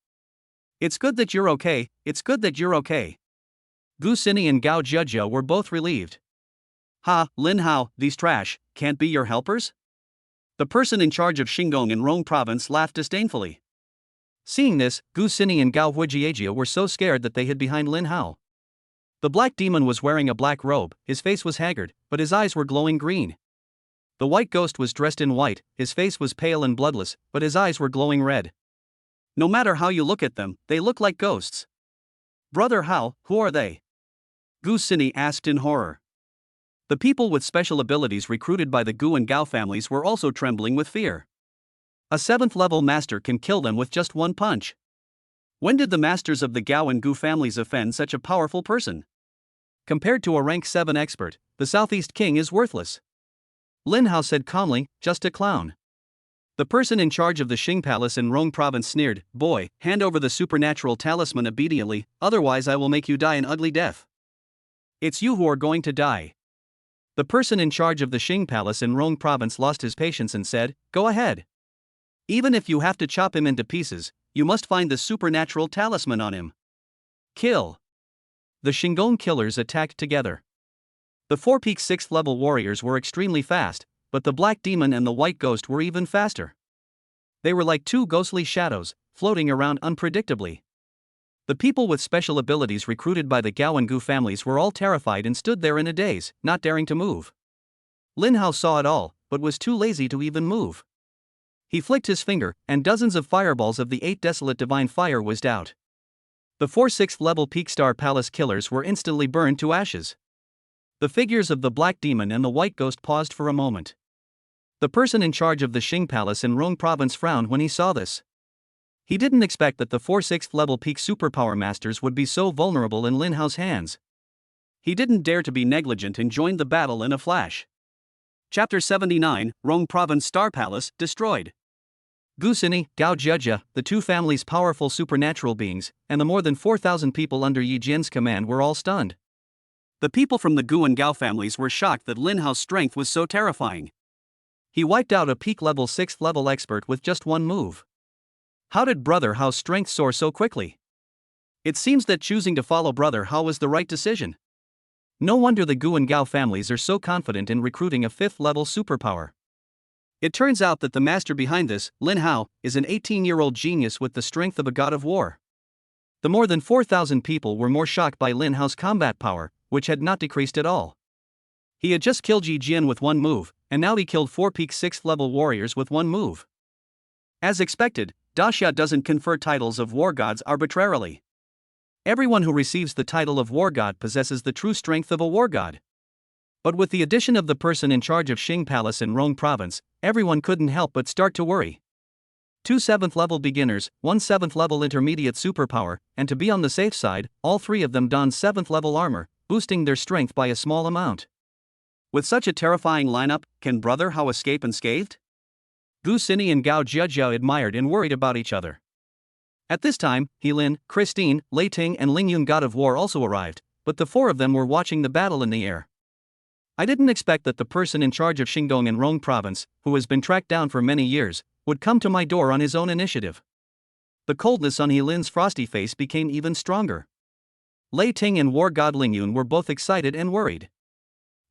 It's good that you're okay, it's good that you're okay. Gu Sini and Gao Jia were both relieved. Ha, Lin Hao, these trash, can't be your helpers? The person in charge of Shingon in Rome province laughed disdainfully. Seeing this, Gu Sini and Gao Huijie were so scared that they hid behind Lin Hao. The black demon was wearing a black robe, his face was haggard, but his eyes were glowing green. The white ghost was dressed in white, his face was pale and bloodless, but his eyes were glowing red. No matter how you look at them, they look like ghosts. Brother Hao, who are they? Gu Sini asked in horror. The people with special abilities recruited by the Gu and Gao families were also trembling with fear. A 7th level master can kill them with just one punch. When did the masters of the Gao and Gu families offend such a powerful person? Compared to a rank 7 expert, the Southeast King is worthless. Lin Hao said calmly, just a clown. The person in charge of the Xing Palace in Rome province sneered, boy, hand over the supernatural talisman obediently, otherwise I will make you die an ugly death. It's you who are going to die. The person in charge of the Xing Palace in Rome province lost his patience and said, go ahead. Even if you have to chop him into pieces, you must find the supernatural talisman on him. Kill. The Shingon killers attacked together. The 4-peak 6th level warriors were extremely fast, but the black demon and the white ghost were even faster. They were like two ghostly shadows, floating around unpredictably. The people with special abilities recruited by the Gao and Gu families were all terrified and stood there in a daze, not daring to move. Lin Hao saw it all, but was too lazy to even move. He flicked his finger, and dozens of fireballs of the 8 Desolate Divine Fire whizzed out. The 4 6th level Peak Star Palace killers were instantly burned to ashes. The figures of the Black Demon and the White Ghost paused for a moment. The person in charge of the Xing Palace in Rong Province frowned when he saw this. He didn't expect that the 4 6th level Peak Superpower Masters would be so vulnerable in Lin Hao's hands. He didn't dare to be negligent and joined the battle in a flash. Chapter 79, Rong Province Star Palace, destroyed. Gu Xini, Gao Jia, the two families' powerful supernatural beings, and the more than 4,000 people under Yi Jian's command were all stunned. The people from the Gu and Gao families were shocked that Lin Hao's strength was so terrifying. He wiped out a peak level 6th level expert with just one move. How did Brother Hao's strength soar so quickly? It seems that choosing to follow Brother Hao was the right decision. No wonder the Gu and Gao families are so confident in recruiting a 5th level superpower. It turns out that the master behind this, Lin Hao, is an 18-year-old genius with the strength of a god of war. The more than 4,000 people were more shocked by Lin Hao's combat power, which had not decreased at all. He had just killed Yi Jian with one move, and now he killed 4 peak 6th level warriors with one move. As expected, Daxia doesn't confer titles of war gods arbitrarily. Everyone who receives the title of war god possesses the true strength of a war god. But with the addition of the person in charge of Xing Palace in Rong Province, everyone couldn't help but start to worry. 2 7th level beginners, 1 7th level intermediate superpower, and to be on the safe side, all 3 of them donned 7th level armor, boosting their strength by a small amount. With such a terrifying lineup, can Brother Hao escape unscathed? Gu Xini and Gao Jia admired and worried about each other. At this time, Helin, Christine, Lei Ting and Ling Yun God of War also arrived, but the 4 of them were watching the battle in the air. I didn't expect that the person in charge of Xingdong in Rong Province, who has been tracked down for many years, would come to my door on his own initiative. The coldness on Helin's frosty face became even stronger. Lei Ting and War God Ling Yun were both excited and worried.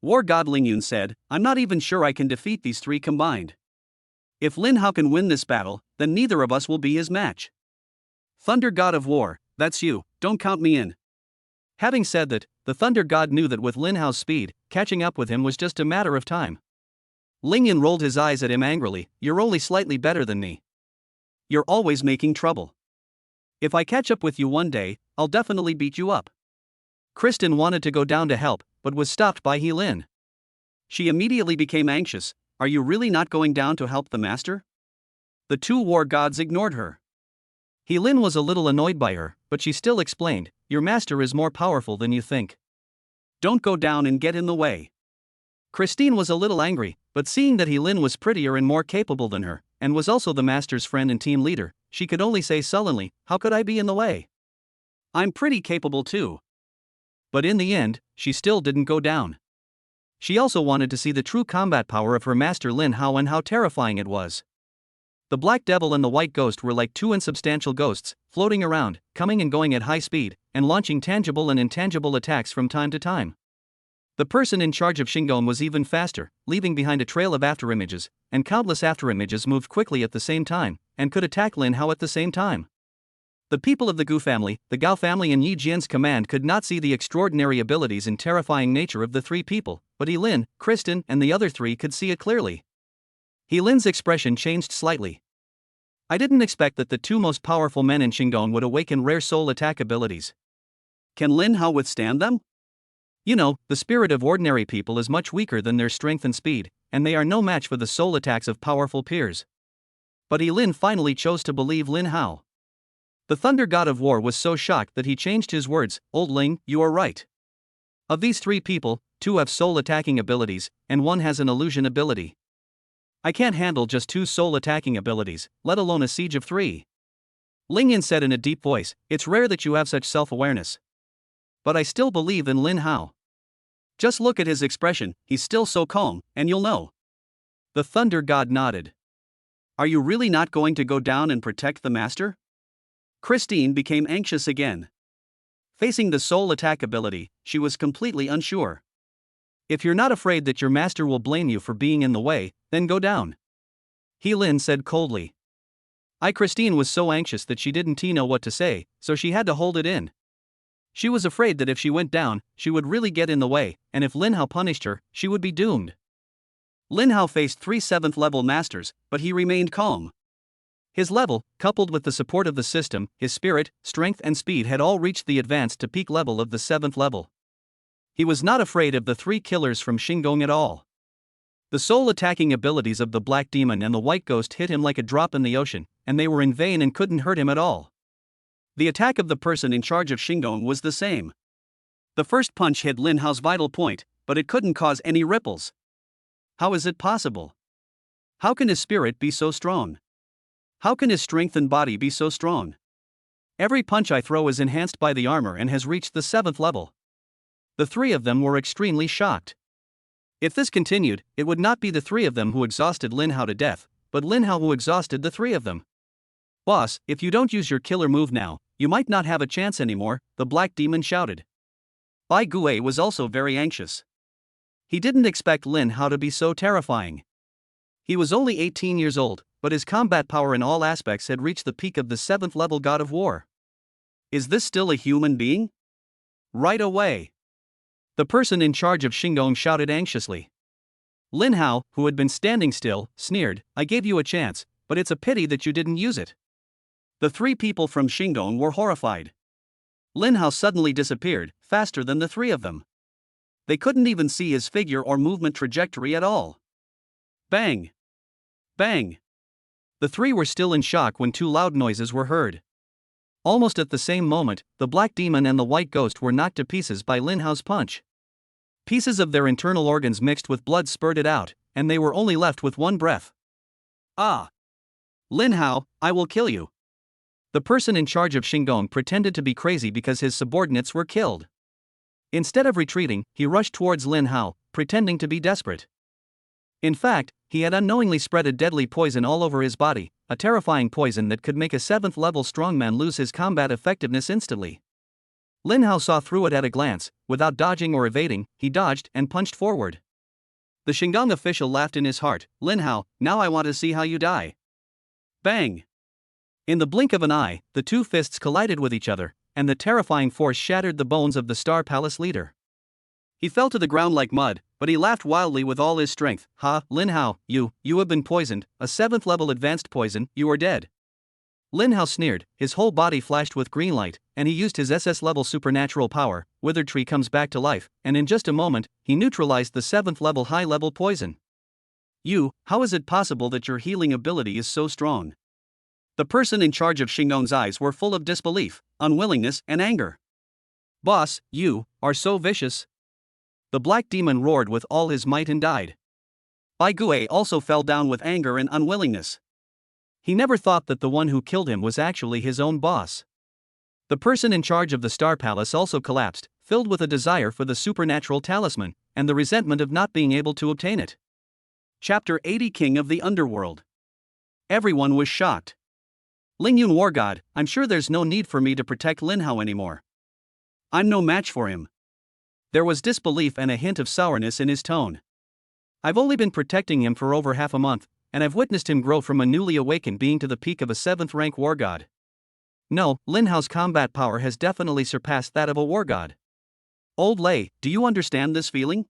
War God Ling Yun said, "I'm not even sure I can defeat these 3 combined. If Lin Hao can win this battle, then neither of us will be his match." Thunder God of War, that's you, don't count me in. Having said that, the Thunder God knew that with Lin Hao's speed, catching up with him was just a matter of time. Ling Yun rolled his eyes at him angrily. "You're only slightly better than me. You're always making trouble. If I catch up with you one day, I'll definitely beat you up." Kristen wanted to go down to help, but was stopped by Helin. She immediately became anxious. "Are you really not going down to help the master?" The 2 war gods ignored her. Helin was a little annoyed by her, but she still explained, "Your master is more powerful than you think. Don't go down and get in the way." Christine was a little angry, but seeing that Helin was prettier and more capable than her, and was also the master's friend and team leader, she could only say sullenly, "How could I be in the way? I'm pretty capable too." But in the end, she still didn't go down. She also wanted to see the true combat power of her master Lin Hao and how terrifying it was. The Black Devil and the White Ghost were like 2 insubstantial ghosts, floating around, coming and going at high speed, and launching tangible and intangible attacks from time to time. The person in charge of Xingdong was even faster, leaving behind a trail of afterimages, and countless afterimages moved quickly at the same time, and could attack Lin Hao at the same time. The people of the Gu family, the Gao family and Yi Jian's command could not see the extraordinary abilities and terrifying nature of the 3 people, but Helin, Kristen, and the other 3 could see it clearly. Helin's expression changed slightly. "I didn't expect that the 2 most powerful men in Xingdong would awaken rare soul attack abilities. Can Lin Hao withstand them? You know, the spirit of ordinary people is much weaker than their strength and speed, and they are no match for the soul attacks of powerful peers." But Helin finally chose to believe Lin Hao. The Thunder God of War was so shocked that he changed his words. "Old Ling, you are right. Of these 3 people, 2 have soul attacking abilities, and 1 has an illusion ability. I can't handle just 2 soul attacking abilities, let alone a siege of 3. Ling Yin said in a deep voice, "It's rare that you have such self-awareness. But I still believe in Lin Hao. Just look at his expression, he's still so calm, and you'll know." The Thunder God nodded. "Are you really not going to go down and protect the master?" Christine became anxious again. Facing the soul attack ability, she was completely unsure. "If you're not afraid that your master will blame you for being in the way, then go down," Helin said coldly. Christine was so anxious that she didn't know what to say, so she had to hold it in. She was afraid that if she went down, she would really get in the way, and if Lin Hao punished her, she would be doomed. Lin Hao faced 3 7th level masters, but he remained calm. His level, coupled with the support of the system, his spirit, strength and speed had all reached the advanced to peak level of the 7th level. He was not afraid of the 3 killers from Shinggong at all. The soul attacking abilities of the Black Demon and the White Ghost hit him like a drop in the ocean, and they were in vain and couldn't hurt him at all. The attack of the person in charge of Shinggong was the same. The first punch hit Lin Hao's vital point, but it couldn't cause any ripples. How is it possible? How can his spirit be so strong? How can his strength and body be so strong? Every punch I throw is enhanced by the armor and has reached the 7th level. The 3 of them were extremely shocked. If this continued, it would not be the 3 of them who exhausted Lin Hao to death, but Lin Hao who exhausted the 3 of them. Boss, if you don't use your killer move now, you might not have a chance anymore, the Black Demon shouted. Bai Gue was also very anxious. He didn't expect Lin Hao to be so terrifying. He was only 18 years old, but his combat power in all aspects had reached the peak of the 7th level god of war. Is this still a human being? Right away. The person in charge of Shinggong shouted anxiously. Lin Hao, who had been standing still, sneered, I gave you a chance, but it's a pity that you didn't use it. The 3 people from Shinggong were horrified. Lin Hao suddenly disappeared, faster than the 3 of them. They couldn't even see his figure or movement trajectory at all. Bang! Bang! The 3 were still in shock when 2 loud noises were heard. Almost at the same moment, the Black Demon and the White Ghost were knocked to pieces by Lin Hao's punch. Pieces of their internal organs mixed with blood spurted out, and they were only left with one breath. Ah! Lin Hao, I will kill you. The person in charge of Shinggong pretended to be crazy because his subordinates were killed. Instead of retreating, he rushed towards Lin Hao, pretending to be desperate. In fact, he had unknowingly spread a deadly poison all over his body, a terrifying poison that could make a 7th level strongman lose his combat effectiveness instantly. Lin Hao saw through it at a glance. Without dodging or evading, he dodged and punched forward. The Shinggong official laughed in his heart, Lin Hao, now I want to see how you die. Bang! In the blink of an eye, the 2 fists collided with each other, and the terrifying force shattered the bones of the Star Palace leader. He fell to the ground like mud, but he laughed wildly with all his strength. Ha, Lin Hao, you have been poisoned, a 7th level advanced poison, you are dead. Lin Hao sneered, his whole body flashed with green light, and he used his SS level supernatural power, Withered Tree comes back to life, and in just a moment, he neutralized the 7th level high level poison. How is it possible that your healing ability is so strong? The person in charge of Shinggong's eyes were full of disbelief, unwillingness and anger. Boss, you are so vicious. The Black Demon roared with all his might and died. Bai Gue also fell down with anger and unwillingness. He never thought that the one who killed him was actually his own boss. The person in charge of the Star Palace also collapsed, filled with a desire for the supernatural talisman, and the resentment of not being able to obtain it. Chapter 80 King of the Underworld. Everyone was shocked. Lingyun War God, I'm sure there's no need for me to protect Lin Hao anymore. I'm no match for him. There was disbelief and a hint of sourness in his tone. I've only been protecting him for over half a month, and I've witnessed him grow from a newly awakened being to the peak of a 7th rank war god. No, Lin Hao's combat power has definitely surpassed that of a war god. Old Lei, do you understand this feeling?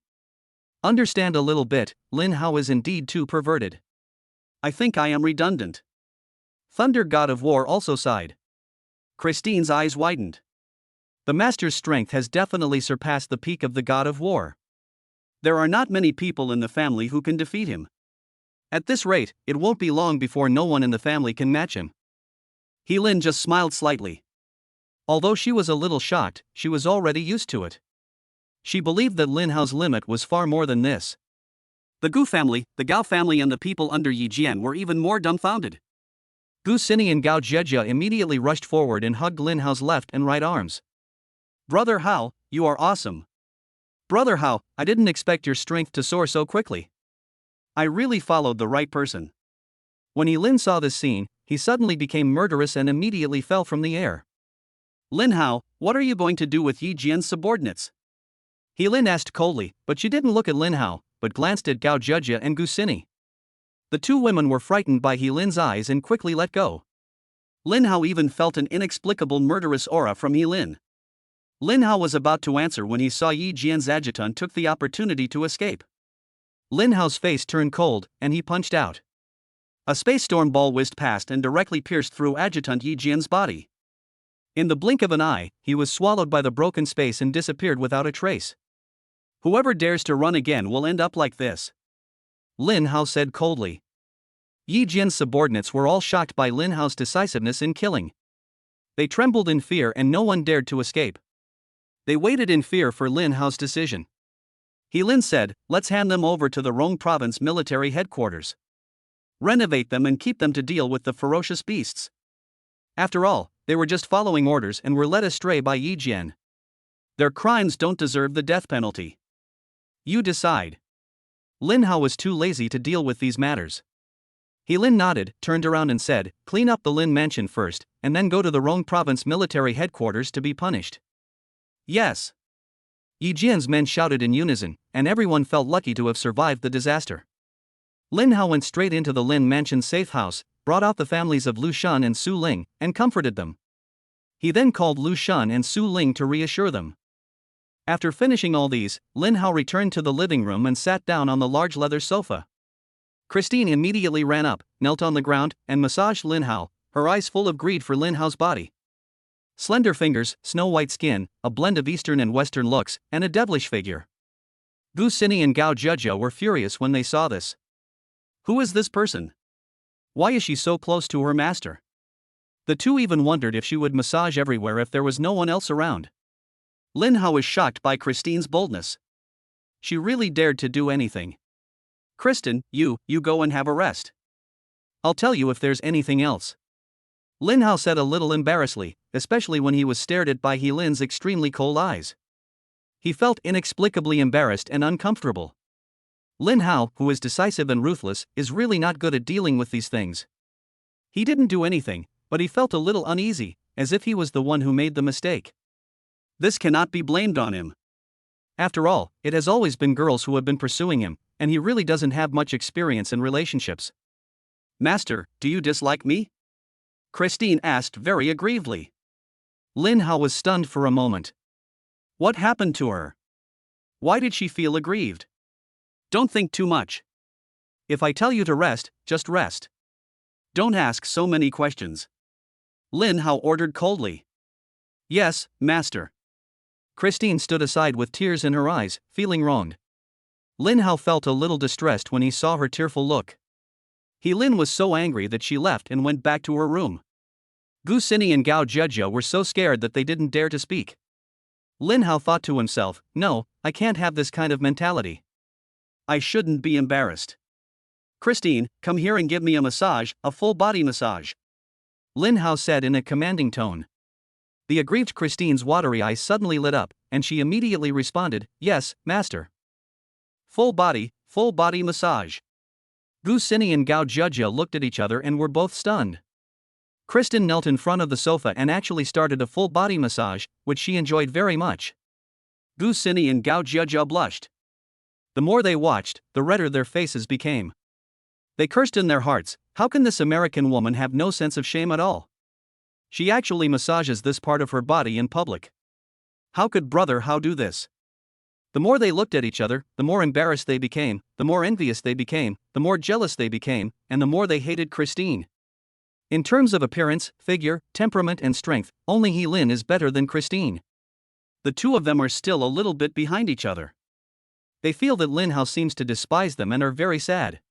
Understand a little bit, Lin Hao is indeed too perverted. I think I am redundant. Thunder God of War also sighed. Christine's eyes widened. The master's strength has definitely surpassed the peak of the God of War. There are not many people in the family who can defeat him. At this rate, it won't be long before no one in the family can match him. Lin just smiled slightly. Although she was a little shocked, she was already used to it. She believed that Lin Hao's limit was far more than this. The Gu family, the Gao family and the people under Yi Jian were even more dumbfounded. Gu Xini and Gao Jejia immediately rushed forward and hugged Lin Hao's left and right arms. Brother Hao, you are awesome. Brother Hao, I didn't expect your strength to soar so quickly. I really followed the right person. When Lin saw this scene, he suddenly became murderous and immediately fell from the air. Lin Hao, what are you going to do with Yi Jian's subordinates? Lin asked coldly, but she didn't look at Lin Hao, but glanced at Gao Jejia and Gu Xini. The 2 women were frightened by Lin's eyes and quickly let go. Lin Hao even felt an inexplicable murderous aura from Lin. Lin Hao was about to answer when he saw Yi Jian's adjutant took the opportunity to escape. Lin Hao's face turned cold, and he punched out. A space storm ball whizzed past and directly pierced through Adjutant Yi Jian's body. In the blink of an eye, he was swallowed by the broken space and disappeared without a trace. Whoever dares to run again will end up like this, Lin Hao said coldly. Yi Jian's subordinates were all shocked by Lin Hao's decisiveness in killing. They trembled in fear and no one dared to escape. They waited in fear for Lin Hao's decision. Lin said, "Let's hand them over to the Rong province military headquarters. Renovate them and keep them to deal with the ferocious beasts." After all, they were just following orders and were led astray by Yi Jian. Their crimes don't deserve the death penalty. You decide. Lin Hao was too lazy to deal with these matters. Lin nodded, turned around and said, "Clean up the Lin mansion first, and then go to the Rong province military headquarters to be punished." Yes. Yi Jian's men shouted in unison, and everyone felt lucky to have survived the disaster. Lin Hao went straight into the Lin mansion's safe house, brought out the families of Lu Shun and Su Ling, and comforted them. He then called Lu Shun and Su Ling to reassure them. After finishing all these, Lin Hao returned to the living room and sat down on the large leather sofa. Christine immediately ran up, knelt on the ground, and massaged Lin Hao, her eyes full of greed for Lin Hao's body. Slender fingers, snow-white skin, a blend of Eastern and Western looks, and a devilish figure. Gu Xini and Gao Zhezhou were furious when they saw this. Who is this person? Why is she so close to her master? The two even wondered if she would massage everywhere if there was no one else around. Lin Hao was shocked by Christine's boldness. She really dared to do anything. "Kristen, you go and have a rest. I'll tell you if there's anything else," Lin Hao said a little embarrassedly, especially when he was stared at by Lin's extremely cold eyes. He felt inexplicably embarrassed and uncomfortable. Lin Hao, who is decisive and ruthless, is really not good at dealing with these things. He didn't do anything, but he felt a little uneasy, as if he was the one who made the mistake. This cannot be blamed on him. After all, it has always been girls who have been pursuing him, and he really doesn't have much experience in relationships. "Master, do you dislike me?" Christine asked very aggrievedly. Lin Hao was stunned for a moment. What happened to her? Why did she feel aggrieved? Don't think too much. If I tell you to rest, just rest. Don't ask so many questions, Lin Hao ordered coldly. Yes, master. Christine stood aside with tears in her eyes, feeling wronged. Lin Hao felt a little distressed when he saw her tearful look. Lin was so angry that she left and went back to her room. Gu Xini and Gao Zhezhou were so scared that they didn't dare to speak. Lin Hao thought to himself, no, I can't have this kind of mentality. I shouldn't be embarrassed. Christine, come here and give me a massage, a full body massage, Lin Hao said in a commanding tone. The aggrieved Christine's watery eyes suddenly lit up, and she immediately responded, yes, master. Full body massage. Gu Xini and Gao Zhezhou looked at each other and were both stunned. Kristen knelt in front of the sofa and actually started a full body massage, which she enjoyed very much. Gu Xini and Gao Zhezhou blushed. The more they watched, the redder their faces became. They cursed in their hearts, how can this American woman have no sense of shame at all? She actually massages this part of her body in public. How could Brother Hao do this? The more they looked at each other, the more embarrassed they became, the more envious they became, the more jealous they became, and the more they hated Christine. In terms of appearance, figure, temperament and strength, only Lin is better than Christine. The two of them are still a little bit behind each other. They feel that Lin Hao seems to despise them and are very sad.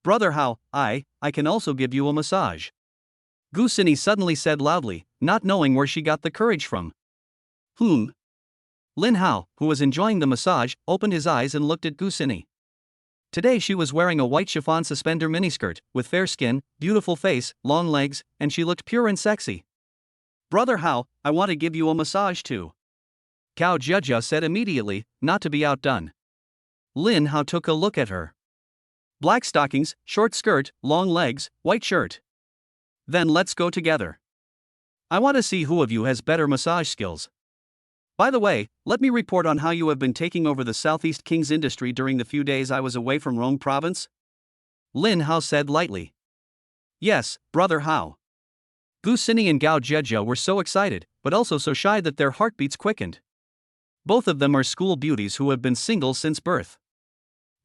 Brother Hao, I can also give you a massage, Gu Xini suddenly said loudly, not knowing where she got the courage from. Lin Hao, who was enjoying the massage, opened his eyes and looked at Gu Xini. Today she was wearing a white chiffon suspender miniskirt, with fair skin, beautiful face, long legs, and she looked pure and sexy. Brother Hao, I want to give you a massage too, Gao Zhezhou said immediately, not to be outdone. Lin Hao took a look at her. Black stockings, short skirt, long legs, white shirt. Then let's go together. I want to see who of you has better massage skills. By the way, let me report on how you have been taking over the Southeast King's industry during the few days I was away from Rome province, Lin Hao said lightly. Yes, Brother Hao. Gu Xini and Gao Zhezhou were so excited, but also so shy that their heartbeats quickened. Both of them are school beauties who have been single since birth.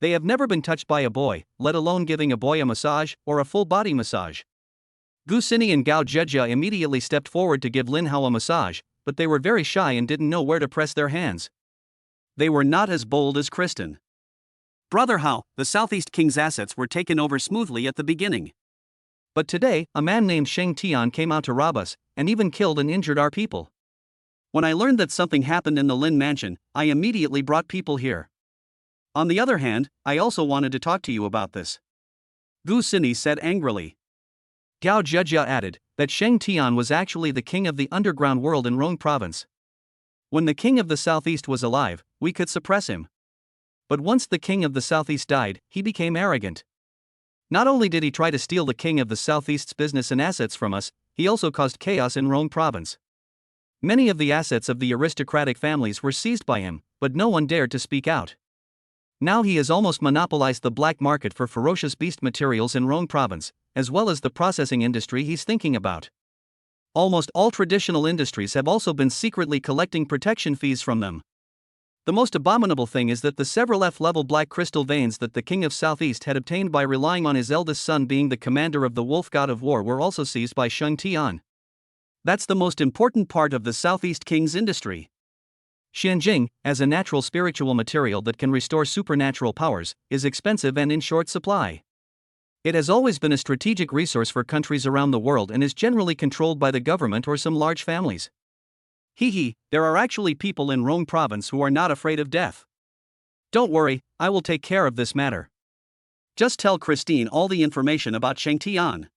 They have never been touched by a boy, let alone giving a boy a massage or a full-body massage. Gu Xini and Gao Jejia immediately stepped forward to give Lin Hao a massage, but they were very shy and didn't know where to press their hands. They were not as bold as Kristen. Brother Hao, the Southeast King's assets were taken over smoothly at the beginning. But today, a man named Sheng Tian came out to rob us, and even killed and injured our people. When I learned that something happened in the Lin mansion, I immediately brought people here. On the other hand, I also wanted to talk to you about this. Gu Xini said angrily. Gao Jejia added that Sheng Tian was actually the king of the underground world in Rong province. When the king of the southeast was alive, we could suppress him. But once the king of the southeast died, he became arrogant. Not only did he try to steal the king of the southeast's business and assets from us, he also caused chaos in Rong province. Many of the assets of the aristocratic families were seized by him, but no one dared to speak out. Now he has almost monopolized the black market for ferocious beast materials in Rong province, as well as the processing industry he's thinking about. Almost all traditional industries have also been secretly collecting protection fees from them. The most abominable thing is that the several F-level black crystal veins that the king of Southeast had obtained by relying on his eldest son being the commander of the wolf god of war were also seized by Sheng Tian. That's the most important part of the Southeast King's industry. Xianjing, as a natural spiritual material that can restore supernatural powers, is expensive and in short supply. It has always been a strategic resource for countries around the world and is generally controlled by the government or some large families. There are actually people in Rong province who are not afraid of death. Don't worry, I will take care of this matter. Just tell Christine all the information about Sheng Tian.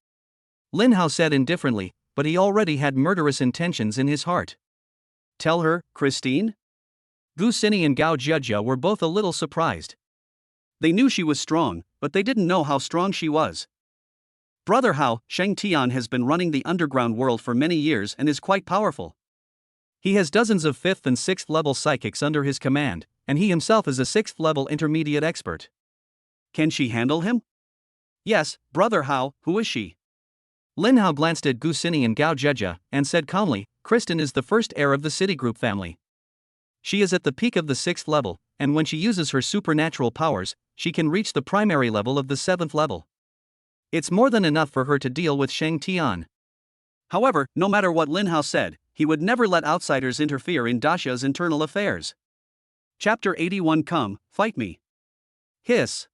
Lin Hao said indifferently, but he already had murderous intentions in his heart. Tell her, Christine? Gu Xini and Gao Jejia were both a little surprised. They knew she was strong, but they didn't know how strong she was. Brother Hao, Sheng Tian has been running the underground world for many years and is quite powerful. He has dozens of 5th and 6th level psychics under his command, and he himself is a 6th level intermediate expert. Can she handle him? Yes, Brother Hao, who is she? Lin Hao glanced at Gu Xini and Gao Jejia and said calmly, Kristen is the first heir of the Citigroup family. She is at the peak of the 6th level, and when she uses her supernatural powers, she can reach the primary level of the 7th level. It's more than enough for her to deal with Sheng Tian. However, no matter what Lin Hao said, he would never let outsiders interfere in Daxia's internal affairs. Chapter 81 Come, Fight Me. Hiss.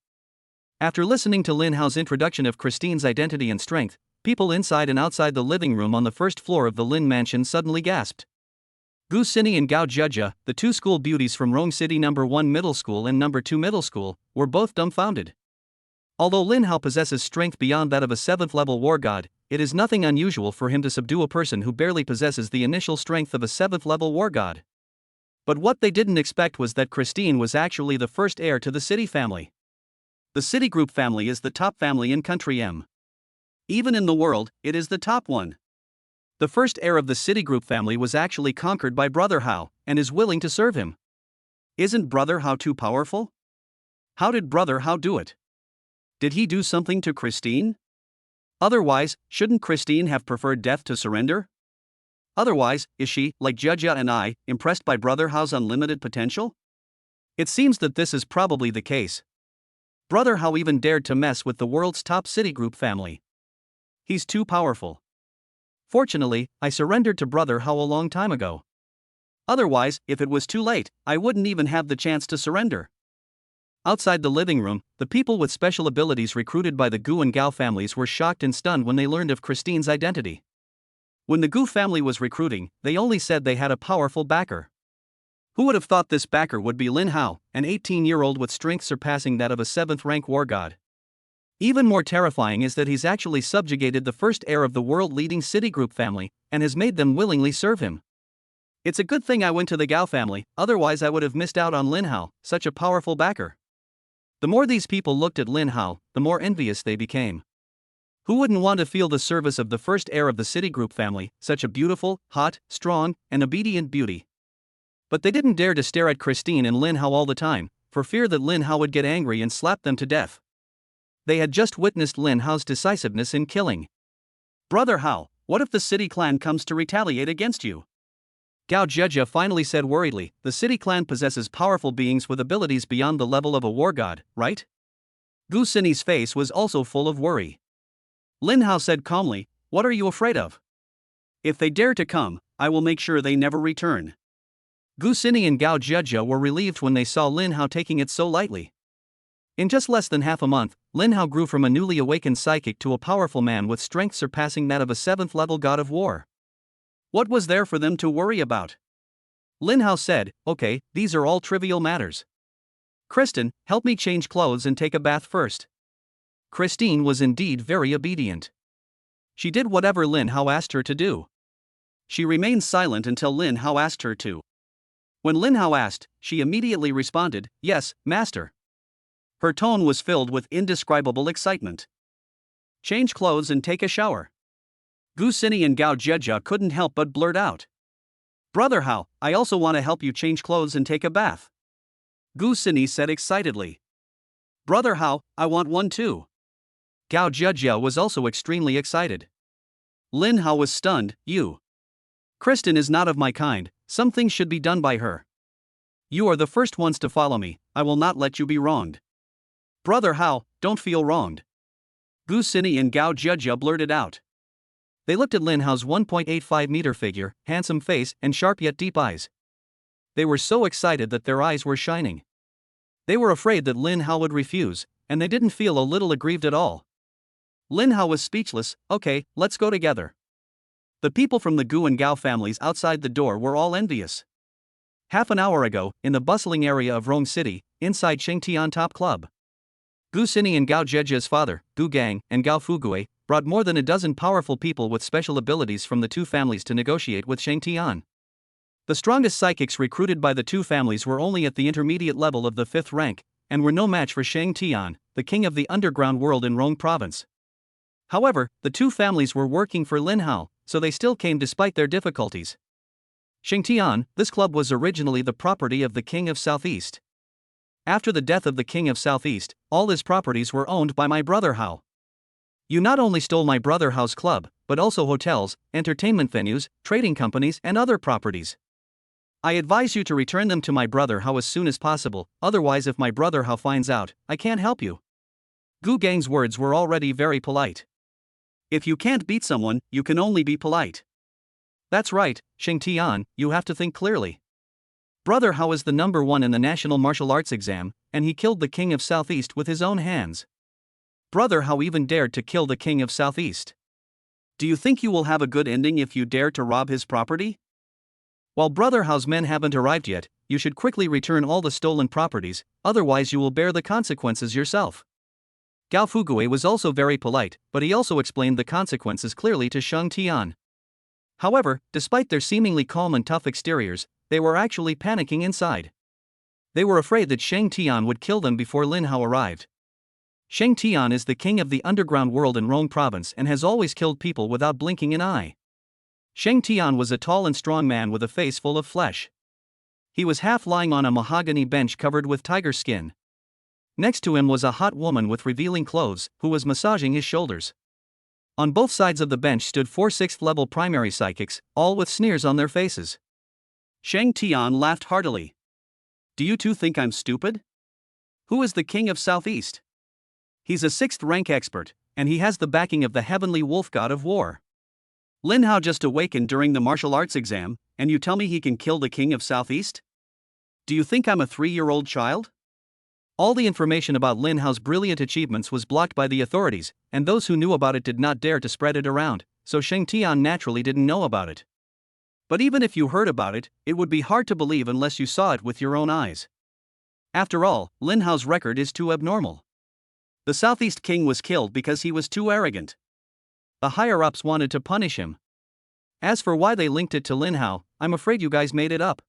After listening to Lin Hao's introduction of Christine's identity and strength, people inside and outside the living room on the first floor of the Lin mansion suddenly gasped. Gu Xini and Gao Jejia, the two school beauties from Rong City No. 1 Middle School and No. 2 Middle School, were both dumbfounded. Although Lin Hao possesses strength beyond that of a 7th level war god, it is nothing unusual for him to subdue a person who barely possesses the initial strength of a 7th level war god. But what they didn't expect was that Christine was actually the first heir to the City family. The Citigroup family is the top family in Country M. Even in the world, it is the top one. The first heir of the Citigroup family was actually conquered by Brother Hao, and is willing to serve him. Isn't Brother Hao too powerful? How did Brother Hao do it? Did he do something to Christine? Otherwise, shouldn't Christine have preferred death to surrender? Otherwise, is she, like Jejia and I, impressed by Brother Hao's unlimited potential? It seems that this is probably the case. Brother Hao even dared to mess with the world's top Citigroup family. He's too powerful. Fortunately, I surrendered to Brother Hao a long time ago. Otherwise, if it was too late, I wouldn't even have the chance to surrender. Outside the living room, the people with special abilities recruited by the Gu and Gao families were shocked and stunned when they learned of Christine's identity. When the Gu family was recruiting, they only said they had a powerful backer. Who would have thought this backer would be Lin Hao, an 18-year-old with strength surpassing that of a 7th-rank war god? Even more terrifying is that he's actually subjugated the first heir of the world-leading Citigroup family, and has made them willingly serve him. It's a good thing I went to the Gao family, otherwise I would have missed out on Lin Hao, such a powerful backer. The more these people looked at Lin Hao, the more envious they became. Who wouldn't want to feel the service of the first heir of the Citigroup family, such a beautiful, hot, strong, and obedient beauty? But they didn't dare to stare at Christine and Lin Hao all the time, for fear that Lin Hao would get angry and slap them to death. They had just witnessed Lin Hao's decisiveness in killing. Brother Hao, what if the City clan comes to retaliate against you? Gao Jieja finally said worriedly, the city clan possesses powerful beings with abilities beyond the level of a war god, right? Gu Sini's face was also full of worry. Lin Hao said calmly, what are you afraid of? If they dare to come, I will make sure they never return. Gu Sini and Gao Jieja were relieved when they saw Lin Hao taking it so lightly. In just less than half a month, Lin Hao grew from a newly awakened psychic to a powerful man with strength surpassing that of a 7th-level god of war. What was there for them to worry about? Lin Hao said, okay, these are all trivial matters. Kristen, help me change clothes and take a bath first. Christine was indeed very obedient. She did whatever Lin Hao asked her to do. She remained silent until Lin Hao asked her to. When Lin Hao asked, she immediately responded, yes, master. Her tone was filled with indescribable excitement. Change clothes and take a shower. Gu Sini and Gao Jieja couldn't help but blurt out. Brother Hao, I also want to help you change clothes and take a bath. Gu Sini said excitedly. Brother Hao, I want one too. Gao Jieja was also extremely excited. Lin Hao was stunned, you. Kristen is not of my kind, some things should be done by her. You are the first ones to follow me, I will not let you be wronged. Brother Hao, don't feel wronged. Gu Sini and Gao Jieja blurted out. They looked at Lin Hao's 1.85-meter figure, handsome face, and sharp yet deep eyes. They were so excited that their eyes were shining. They were afraid that Lin Hao would refuse, and they didn't feel a little aggrieved at all. Lin Hao was speechless. Okay, let's go together. The people from the Gu and Gao families outside the door were all envious. Half an hour ago, in the bustling area of Rome City, inside Shengtian Top Club, Gu Sini and Gao Jieja's father, Gu Gang, and Gao Fugui, brought more than a dozen powerful people with special abilities from the two families to negotiate with Shengtian. The strongest psychics recruited by the two families were only at the intermediate level of the 5th rank, and were no match for Shengtian, the king of the underground world in Rong province. However, the two families were working for Lin Hao, so they still came despite their difficulties. Shengtian, this club was originally the property of the king of Southeast. After the death of the king of Southeast, all his properties were owned by my brother Hao. You not only stole my brother Hao's club, but also hotels, entertainment venues, trading companies, and other properties. I advise you to return them to my brother Hao as soon as possible, otherwise if my brother Hao finds out, I can't help you. Gu Gang's words were already very polite. If you can't beat someone, you can only be polite. That's right, Shengtian, you have to think clearly. Brother Hao is the number 1 in the national martial arts exam, and he killed the king of Southeast with his own hands. Brother Hao even dared to kill the king of Southeast. Do you think you will have a good ending if you dare to rob his property? While Brother Hao's men haven't arrived yet, you should quickly return all the stolen properties, otherwise you will bear the consequences yourself. Gao Fugui was also very polite, but he also explained the consequences clearly to Shengtian. However, despite their seemingly calm and tough exteriors, they were actually panicking inside. They were afraid that Shengtian would kill them before Lin Hao arrived. Shengtian is the king of the underground world in Rong province and has always killed people without blinking an eye. Shengtian was a tall and strong man with a face full of flesh. He was half lying on a mahogany bench covered with tiger skin. Next to him was a hot woman with revealing clothes, who was massaging his shoulders. On both sides of the bench stood 4 6th-level primary psychics, all with sneers on their faces. Shengtian laughed heartily. Do you two think I'm stupid? Who is the king of Southeast? He's a 6th-rank expert, and he has the backing of the heavenly wolf god of war. Lin Hao just awakened during the martial arts exam, and you tell me he can kill the king of Southeast? Do you think I'm a 3-year-old child? All the information about Lin Hao's brilliant achievements was blocked by the authorities, and those who knew about it did not dare to spread it around, so Shengtian naturally didn't know about it. But even if you heard about it, it would be hard to believe unless you saw it with your own eyes. After all, Lin Hao's record is too abnormal. The Southeast king was killed because he was too arrogant. The higher-ups wanted to punish him. As for why they linked it to Lin Hao, I'm afraid you guys made it up.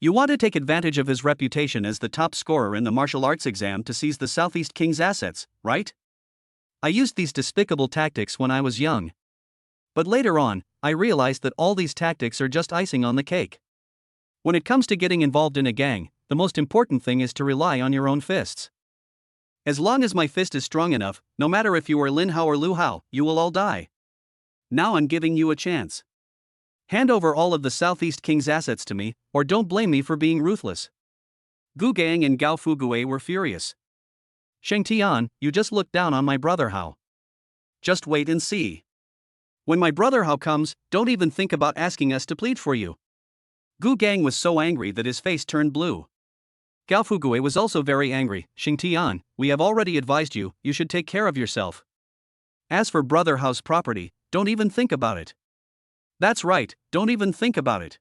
You want to take advantage of his reputation as the top scorer in the martial arts exam to seize the Southeast king's assets, right? I used these despicable tactics when I was young. But later on, I realized that all these tactics are just icing on the cake. When it comes to getting involved in a gang, the most important thing is to rely on your own fists. As long as my fist is strong enough, no matter if you are Lin Hao or Lu Hao, you will all die. Now I'm giving you a chance. Hand over all of the Southeast King's assets to me, or don't blame me for being ruthless. Gu Gang and Gao Fugui were furious. Sheng Tian, you just looked down on my brother Hao. Just wait and see. When my brother Hao comes, don't even think about asking us to plead for you. Gu Gang was so angry that his face turned blue. Gao Fugui was also very angry. Sheng Tian, we have already advised you, you should take care of yourself. As for brother Hao's property, don't even think about it. That's right, don't even think about it.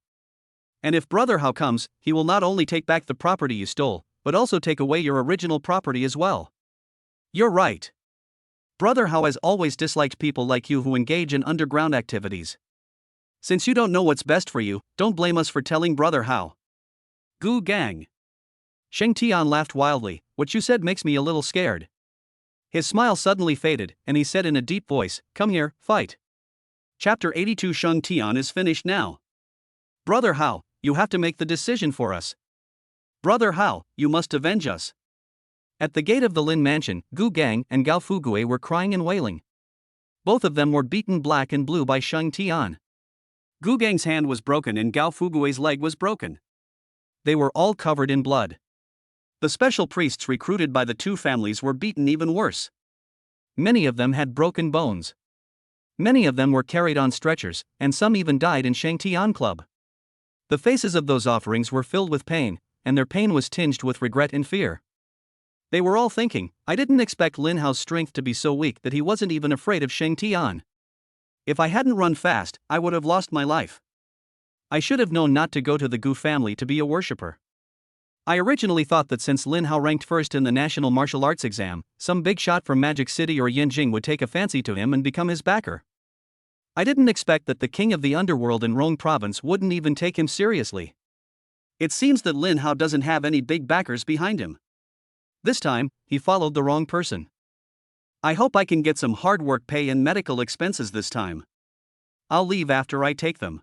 And if brother Hao comes, he will not only take back the property you stole, but also take away your original property as well. You're right. Brother Hao has always disliked people like you who engage in underground activities. Since you don't know what's best for you, don't blame us for telling brother Hao. Gu Gang. Sheng Tian laughed wildly. What you said makes me a little scared. His smile suddenly faded, and he said in a deep voice, come here, fight. Chapter 82 Sheng Tian is finished now. Brother Hao, you have to make the decision for us. Brother Hao, you must avenge us. At the gate of the Lin mansion, Gu Gang and Gao Fugui were crying and wailing. Both of them were beaten black and blue by Sheng Tian. Gu Gang's hand was broken and Gao Fugui's leg was broken. They were all covered in blood. The special priests recruited by the two families were beaten even worse. Many of them had broken bones. Many of them were carried on stretchers, and some even died in Sheng Tian Club. The faces of those offerings were filled with pain, and their pain was tinged with regret and fear. They were all thinking, I didn't expect Lin Hao's strength to be so weak that he wasn't even afraid of Sheng Tian. If I hadn't run fast, I would have lost my life. I should have known not to go to the Gu family to be a worshipper. I originally thought that since Lin Hao ranked first in the national martial arts exam, some big shot from Magic City or Yanjing would take a fancy to him and become his backer. I didn't expect that the king of the underworld in Rong province wouldn't even take him seriously. It seems that Lin Hao doesn't have any big backers behind him. This time, he followed the wrong person. I hope I can get some hard work pay and medical expenses this time. I'll leave after I take them.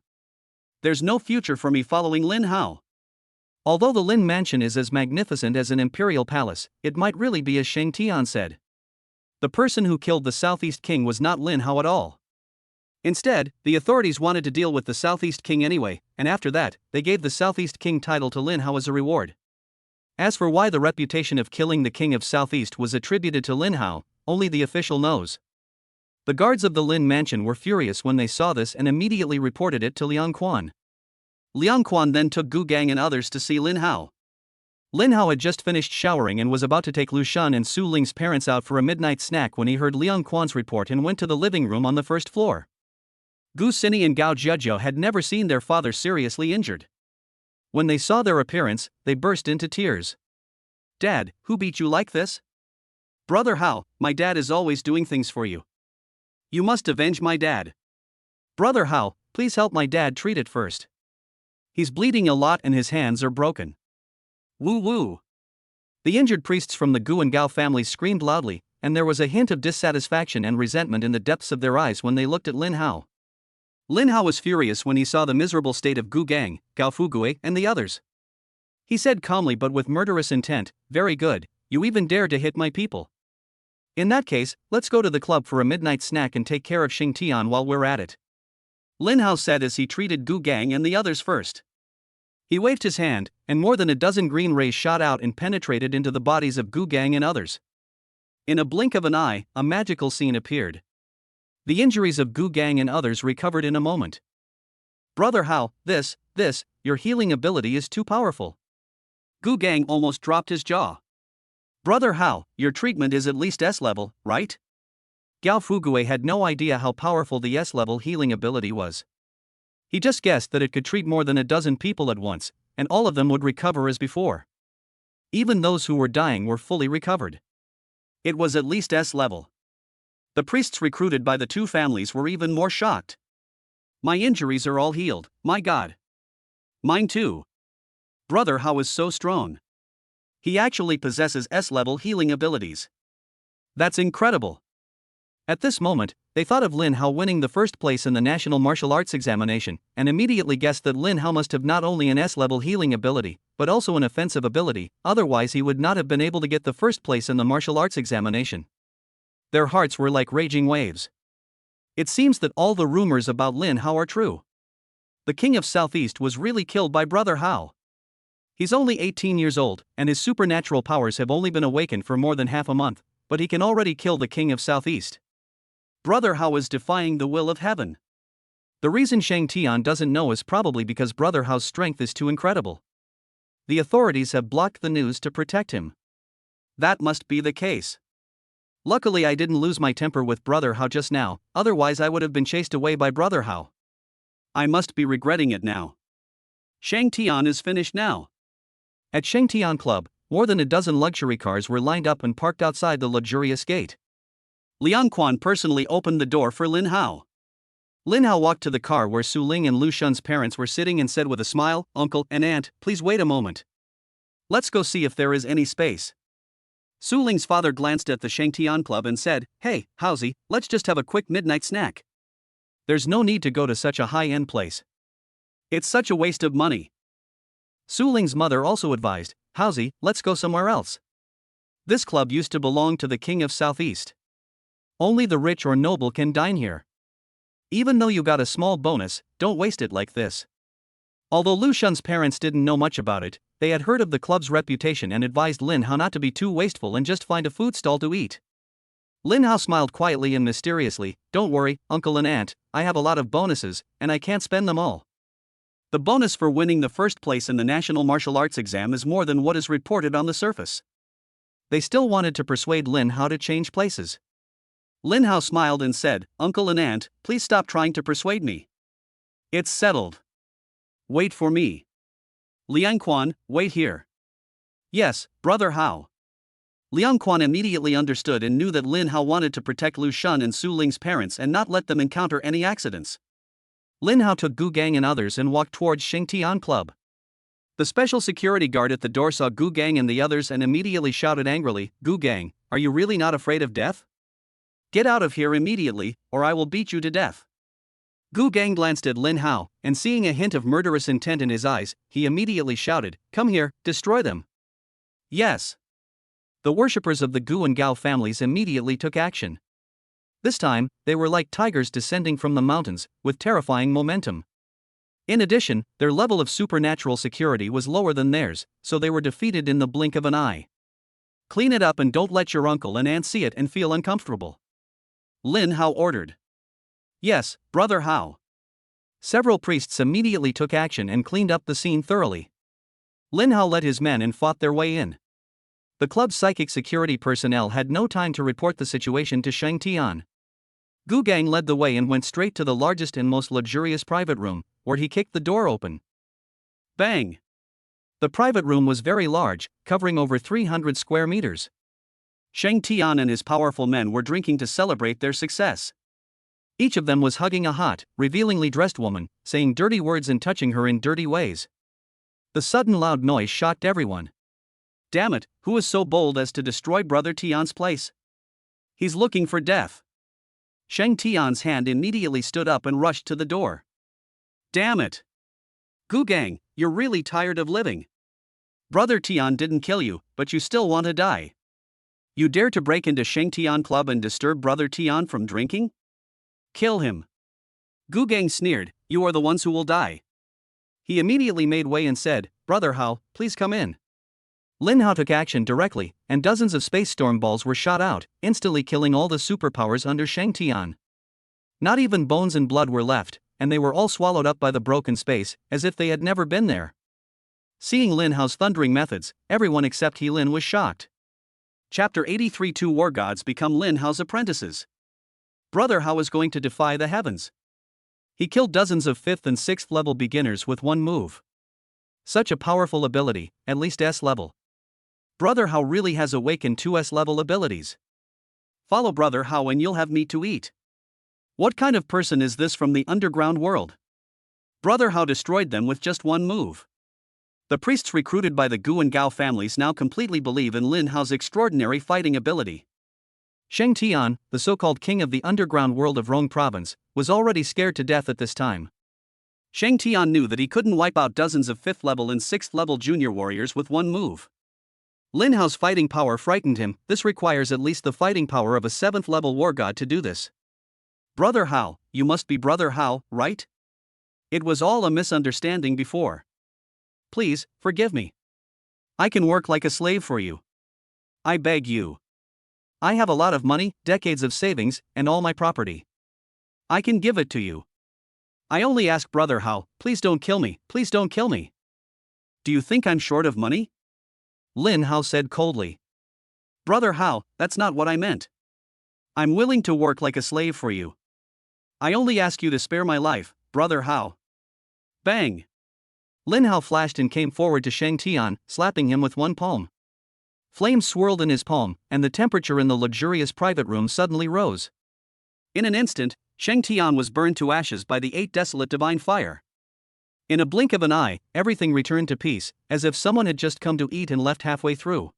There's no future for me following Lin Hao. Although the Lin mansion is as magnificent as an imperial palace, it might really be as Sheng Tian said. The person who killed the Southeast King was not Lin Hao at all. Instead, the authorities wanted to deal with the Southeast King anyway, and after that, they gave the Southeast King title to Lin Hao as a reward. As for why the reputation of killing the King of Southeast was attributed to Lin Hao, only the official knows. The guards of the Lin mansion were furious when they saw this and immediately reported it to Liang Quan. Liang Quan then took Gu Gang and others to see Lin Hao. Lin Hao had just finished showering and was about to take Lu Shan and Su Ling's parents out for a midnight snack when he heard Liang Quan's report and went to the living room on the first floor. Gu Sini and Gao Jiuzhou had never seen their father seriously injured. When they saw their appearance, they burst into tears. Dad, who beat you like this? Brother Hao, my dad is always doing things for you. You must avenge my dad. Brother Hao, please help my dad treat it first. He's bleeding a lot and his hands are broken. Woo woo. The injured priests from the Gu and Gao families screamed loudly, and there was a hint of dissatisfaction and resentment in the depths of their eyes when they looked at Lin Hao. Lin Hao was furious when he saw the miserable state of Gu Gang, Gao Fugui, and the others. He said calmly but with murderous intent, very good, you even dare to hit my people. In that case, let's go to the club for a midnight snack and take care of Sheng Tian while we're at it. Lin Hao said as he treated Gu Gang and the others first. He waved his hand, and more than a dozen green rays shot out and penetrated into the bodies of Gu Gang and others. In a blink of an eye, a magical scene appeared. The injuries of Gu Gang and others recovered in a moment. Brother Hao, your healing ability is too powerful. Gu Gang almost dropped his jaw. Brother Hao, your treatment is at least S-level, right? Gao Fugui had no idea how powerful the S-level healing ability was. He just guessed that it could treat more than a dozen people at once, and all of them would recover as before. Even those who were dying were fully recovered. It was at least S-level. The priests recruited by the two families were even more shocked. My injuries are all healed, my God. Mine too. Brother Hao is so strong. He actually possesses S-level healing abilities. That's incredible. At this moment, they thought of Lin Hao winning the first place in the National Martial Arts Examination, and immediately guessed that Lin Hao must have not only an S-level healing ability, but also an offensive ability, otherwise he would not have been able to get the first place in the martial arts examination. Their hearts were like raging waves. It seems that all the rumors about Lin Hao are true. The king of Southeast was really killed by Brother Hao. He's only 18 years old, and his supernatural powers have only been awakened for more than half a month, but he can already kill the king of Southeast. Brother Hao is defying the will of heaven. The reason Shang Tian doesn't know is probably because Brother Hao's strength is too incredible. The authorities have blocked the news to protect him. That must be the case. Luckily I didn't lose my temper with Brother Hao just now, otherwise I would have been chased away by Brother Hao. I must be regretting it now. Shang Tian is finished now. At Shang Tian Club, more than a dozen luxury cars were lined up and parked outside the luxurious gate. Liang Quan personally opened the door for Lin Hao. Lin Hao walked to the car where Su Ling and Lu Shun's parents were sitting and said with a smile, "Uncle and Aunt, please wait a moment. Let's go see if there is any space." Su Ling's father glanced at the Shang Tian Club and said, "Hey, Haozi, let's just have a quick midnight snack. There's no need to go to such a high-end place. It's such a waste of money." Su Ling's mother also advised, "Haozi, let's go somewhere else. This club used to belong to the king of Southeast. Only the rich or noble can dine here. Even though you got a small bonus, don't waste it like this." Although Lu Shun's parents didn't know much about it, they had heard of the club's reputation and advised Lin Hao not to be too wasteful and just find a food stall to eat. Lin Hao smiled quietly and mysteriously, "Don't worry, uncle and aunt, I have a lot of bonuses, and I can't spend them all." The bonus for winning the first place in the National Martial Arts exam is more than what is reported on the surface. They still wanted to persuade Lin Hao to change places. Lin Hao smiled and said, "Uncle and aunt, please stop trying to persuade me. It's settled. Wait for me. Liang Quan, wait here." "Yes, Brother Hao." Liang Quan immediately understood and knew that Lin Hao wanted to protect Lu Shun and Su Ling's parents and not let them encounter any accidents. Lin Hao took Gu Gang and others and walked towards Shang Tian Club. The special security guard at the door saw Gu Gang and the others and immediately shouted angrily, "Gu Gang, are you really not afraid of death? Get out of here immediately, or I will beat you to death." Gu Gang glanced at Lin Hao, and seeing a hint of murderous intent in his eyes, he immediately shouted, "Come here, destroy them." Yes. The worshippers of the Gu and Gao families immediately took action. This time, they were like tigers descending from the mountains, with terrifying momentum. In addition, their level of supernatural security was lower than theirs, so they were defeated in the blink of an eye. "Clean it up and don't let your uncle and aunt see it and feel uncomfortable," Lin Hao ordered. "Yes, Brother Hao." Several priests immediately took action and cleaned up the scene thoroughly. Lin Hao led his men and fought their way in. The club's psychic security personnel had no time to report the situation to Shang Tian. Gu Gang led the way and went straight to the largest and most luxurious private room, where he kicked the door open. Bang! The private room was very large, covering over 300 square meters. Shang Tian and his powerful men were drinking to celebrate their success. Each of them was hugging a hot, revealingly dressed woman, saying dirty words and touching her in dirty ways. The sudden loud noise shocked everyone. "Damn it, who is so bold as to destroy Brother Tian's place? He's looking for death." Shang Tian's hand immediately stood up and rushed to the door. "Damn it! Gu Gang, you're really tired of living. Brother Tian didn't kill you, but you still want to die. You dare to break into Shang Tian Club and disturb Brother Tian from drinking? Kill him." Gu Gang sneered, "You are the ones who will die." He immediately made way and said, "Brother Hao, please come in." Lin Hao took action directly, and dozens of space storm balls were shot out, instantly killing all the superpowers under Shang Tian. Not even bones and blood were left, and they were all swallowed up by the broken space, as if they had never been there. Seeing Lin Hao's thundering methods, everyone except He Lin was shocked. Chapter 83. Two war gods become Lin Hao's apprentices. Brother Hao is going to defy the heavens. He killed dozens of 5th and 6th level beginners with one move. Such a powerful ability, at least S level. Brother Hao really has awakened 2S level abilities. Follow Brother Hao and you'll have meat to eat. What kind of person is this from the underground world? Brother Hao destroyed them with just one move. The priests recruited by the Gu and Gao families now completely believe in Lin Hao's extraordinary fighting ability. Shang Tian, the so-called king of the underground world of Rong province, was already scared to death at this time. Shang Tian knew that he couldn't wipe out dozens of 5th level and 6th level junior warriors with one move. Lin Hao's fighting power frightened him. This requires at least the fighting power of a 7th level war god to do this. Brother Hao, you must be Brother Hao, right? It was all a misunderstanding before. Please, forgive me. I can work like a slave for you. I beg you. I have a lot of money, decades of savings, and all my property. I can give it to you. I only ask Brother Hao, please don't kill me, please don't kill me. Do you think I'm short of money? Lin Hao said coldly. Brother Hao, that's not what I meant. I'm willing to work like a slave for you. I only ask you to spare my life, Brother Hao. Bang! Lin Hao flashed and came forward to Shang Tian, slapping him with one palm. Flames swirled in his palm, and the temperature in the luxurious private room suddenly rose. In an instant, Shang Tian was burned to ashes by the 8 Desolate divine fire. In a blink of an eye, everything returned to peace, as if someone had just come to eat and left halfway through.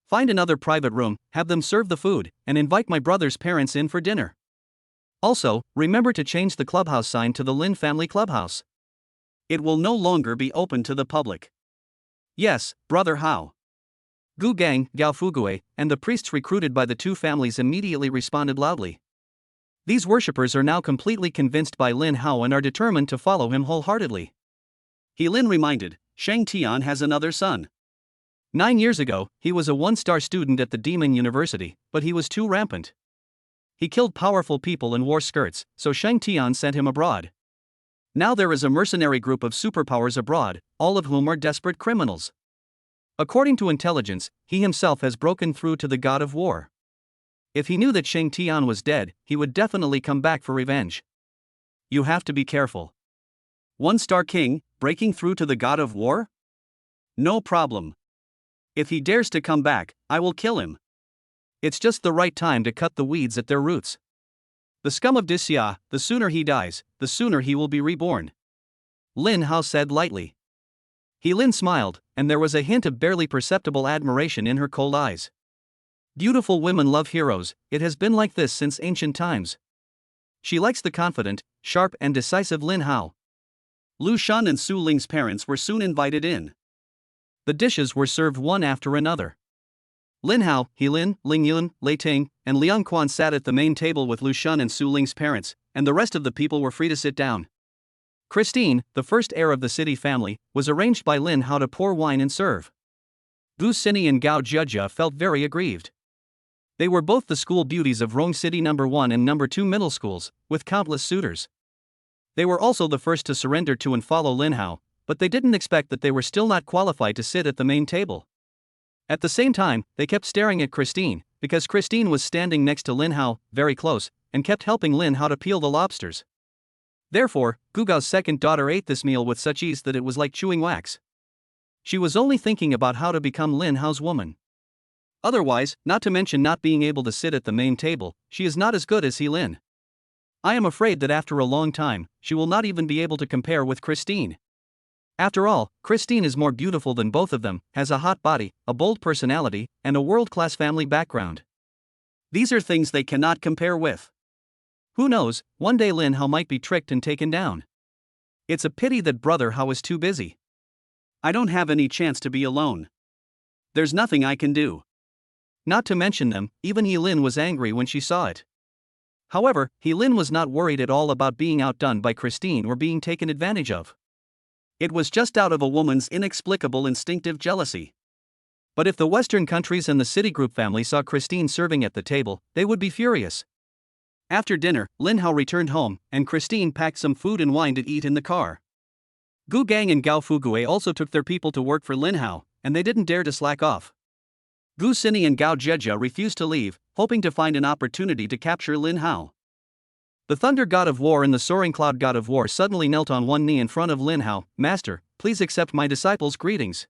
Find another private room, have them serve the food, and invite my brother's parents in for dinner. Also, remember to change the clubhouse sign to the Lin family clubhouse. It will no longer be open to the public. Yes, Brother Hao. Gu Gang, Gao Fugue, and the priests recruited by the two families immediately responded loudly. These worshippers are now completely convinced by Lin Hao and are determined to follow him wholeheartedly. He Lin reminded, Shang Tian has another son. 9 years ago, he was a one-star student at the Demon University, but he was too rampant. He killed powerful people and wore skirts, so Shang Tian sent him abroad. Now there is a mercenary group of superpowers abroad, all of whom are desperate criminals. According to intelligence, he himself has broken through to the god of war. If he knew that Shang Tian was dead, he would definitely come back for revenge. You have to be careful. One-star king, breaking through to the god of war? No problem. If he dares to come back, I will kill him. It's just the right time to cut the weeds at their roots. The scum of Disya, the sooner he dies, the sooner he will be reborn. Lin Hao said lightly. He Lin smiled, and there was a hint of barely perceptible admiration in her cold eyes. Beautiful women love heroes, it has been like this since ancient times. She likes the confident, sharp and decisive Lin Hao. Lu Shan and Su Ling's parents were soon invited in. The dishes were served one after another. Lin Hao, He Lin, Ling Yun, Lei Ting, and Liang Quan sat at the main table with Lu Shan and Su Ling's parents, and the rest of the people were free to sit down. Christine, the first heir of the city family, was arranged by Lin Hao to pour wine and serve. Gu Sini and Gao Jia felt very aggrieved. They were both the school beauties of Rong City No. 1 and No. 2 middle schools, with countless suitors. They were also the first to surrender to and follow Lin Hao, but they didn't expect that they were still not qualified to sit at the main table. At the same time, they kept staring at Christine, because Christine was standing next to Lin Hao, very close, and kept helping Lin Hao to peel the lobsters. Therefore, Gu Gao's second daughter ate this meal with such ease that it was like chewing wax. She was only thinking about how to become Lin Hao's woman. Otherwise, not to mention not being able to sit at the main table, she is not as good as He Lin. I am afraid that after a long time, she will not even be able to compare with Christine. After all, Christine is more beautiful than both of them, has a hot body, a bold personality, and a world-class family background. These are things they cannot compare with. Who knows, one day Lin Hao might be tricked and taken down. It's a pity that Brother Hao is too busy. I don't have any chance to be alone. There's nothing I can do. Not to mention them, even He Lin was angry when she saw it. However, He Lin was not worried at all about being outdone by Christine or being taken advantage of. It was just out of a woman's inexplicable instinctive jealousy. But if the Western countries and the Citigroup family saw Christine serving at the table, they would be furious. After dinner, Lin Hao returned home, and Christine packed some food and wine to eat in the car. Gu Gang and Gao Fugue also took their people to work for Lin Hao, and they didn't dare to slack off. Gu Sini and Gao Jia refused to leave, hoping to find an opportunity to capture Lin Hao. The Thunder God of War and the Soaring Cloud God of War suddenly knelt on one knee in front of Lin Hao. Master, please accept my disciples' greetings.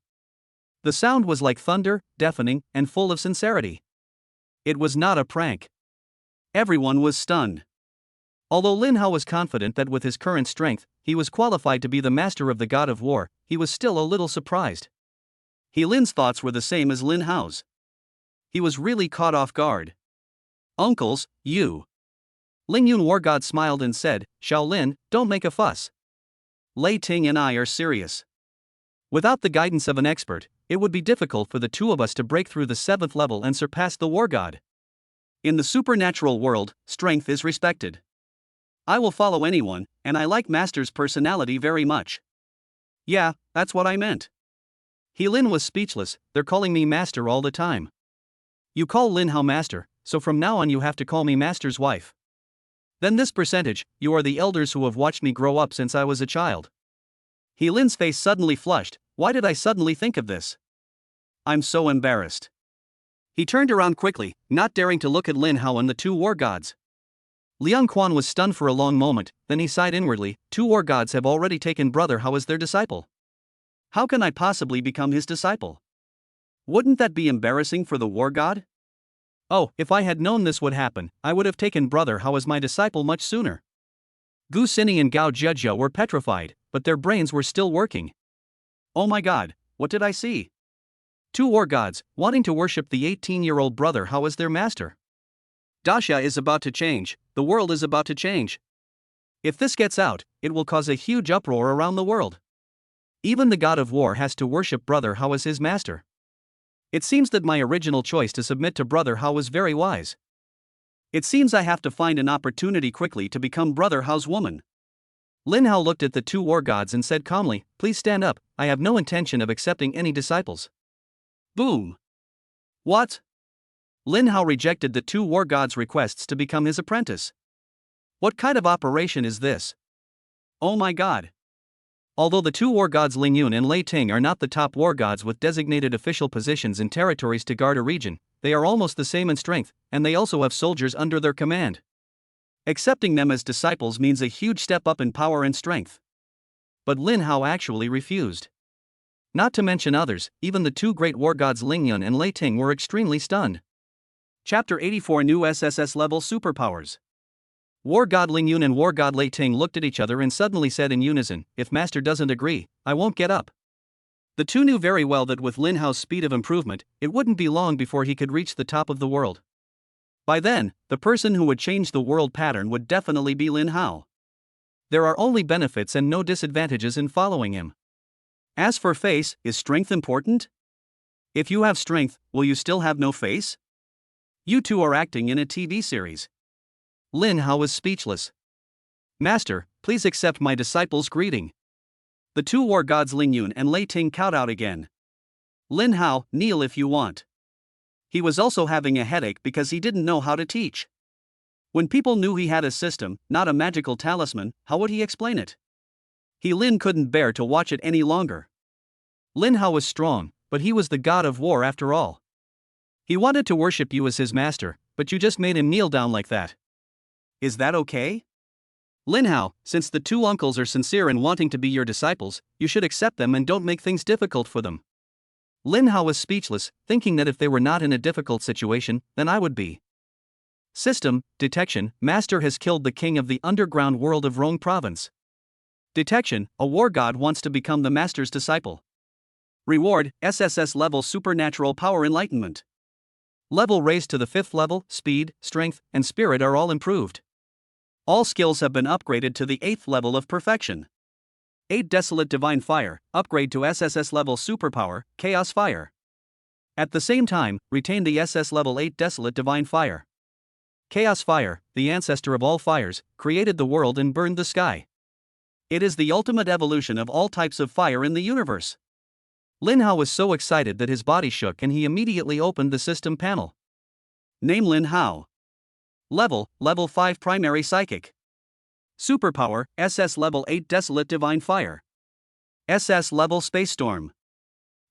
The sound was like thunder, deafening, and full of sincerity. It was not a prank. Everyone was stunned. Although Lin Hao was confident that with his current strength, he was qualified to be the master of the God of War, he was still a little surprised. He Lin's thoughts were the same as Lin Hao's. He was really caught off guard. Uncles, you. Ling Yun War God smiled and said, Xiao Lin, don't make a fuss. Lei Ting and I are serious. Without the guidance of an expert, it would be difficult for the two of us to break through the 7th level and surpass the War God. In the supernatural world, strength is respected. I will follow anyone, and I like Master's personality very much. Yeah, that's what I meant. Lin was speechless. They're calling me Master all the time. You call Lin Hao Master, so from now on you have to call me Master's wife. Then this percentage, you are the elders who have watched me grow up since I was a child. Lin's face suddenly flushed. Why did I suddenly think of this? I'm so embarrassed. He turned around quickly, not daring to look at Lin Hao and the two war gods. Liang Quan was stunned for a long moment, then he sighed inwardly. Two war gods have already taken Brother Hao as their disciple. How can I possibly become his disciple? Wouldn't that be embarrassing for the war god? Oh, if I had known this would happen, I would have taken Brother Hao as my disciple much sooner. Gu Xini and Gao Jiejiao were petrified, but their brains were still working. Oh my god, what did I see? Two war gods, wanting to worship the 18-year-old Brother Hao as their master. Daxia is about to change, the world is about to change. If this gets out, it will cause a huge uproar around the world. Even the god of war has to worship Brother Hao as his master. It seems that my original choice to submit to Brother Hao was very wise. It seems I have to find an opportunity quickly to become Brother Hao's woman. Lin Hao looked at the two war gods and said calmly, please stand up, I have no intention of accepting any disciples. Boom. What? Lin Hao rejected the two war gods' requests to become his apprentice. What kind of operation is this? Oh my god. Although the two war gods Ling Yun and Lei Ting are not the top war gods with designated official positions in territories to guard a region, they are almost the same in strength, and they also have soldiers under their command. Accepting them as disciples means a huge step up in power and strength. But Lin Hao actually refused. Not to mention others, even the two great war gods Ling Yun and Lei Ting were extremely stunned. Chapter 84 New SSS Level Superpowers. War God Ling Yun and War God Lei Ting looked at each other and suddenly said in unison, if Master doesn't agree, I won't get up. The two knew very well that with Lin Hao's speed of improvement, it wouldn't be long before he could reach the top of the world. By then, the person who would change the world pattern would definitely be Lin Hao. There are only benefits and no disadvantages in following him. As for face, is strength important? If you have strength, will you still have no face? You two are acting in a TV series. Lin Hao was speechless. Master, please accept my disciple's greeting. The two war gods Ling Yun and Lei Ting cowed out again. Lin Hao, kneel if you want. He was also having a headache because he didn't know how to teach. When people knew he had a system, not a magical talisman, how would he explain it? Lin couldn't bear to watch it any longer. Lin Hao was strong, but he was the god of war after all. He wanted to worship you as his master, but you just made him kneel down like that. Is that okay? Lin Hao, since the two uncles are sincere in wanting to be your disciples, you should accept them and don't make things difficult for them. Lin Hao was speechless, thinking that if they were not in a difficult situation, then I would be. System, detection, Master has killed the king of the underground world of Rong province. Detection, a war god wants to become the master's disciple. Reward, SSS level supernatural power enlightenment. Level raised to the 5th level, speed, strength, and spirit are all improved. All skills have been upgraded to the 8th level of perfection. 8 Desolate Divine Fire, upgrade to SSS level Superpower, Chaos Fire. At the same time, retain the SS level 8 Desolate Divine Fire. Chaos Fire, the ancestor of all fires, created the world and burned the sky. It is the ultimate evolution of all types of fire in the universe. Lin Hao was so excited that his body shook and he immediately opened the system panel. Name Lin Hao. Level 5 Primary Psychic. Superpower, SS Level 8 Desolate Divine Fire. SS Level Space Storm.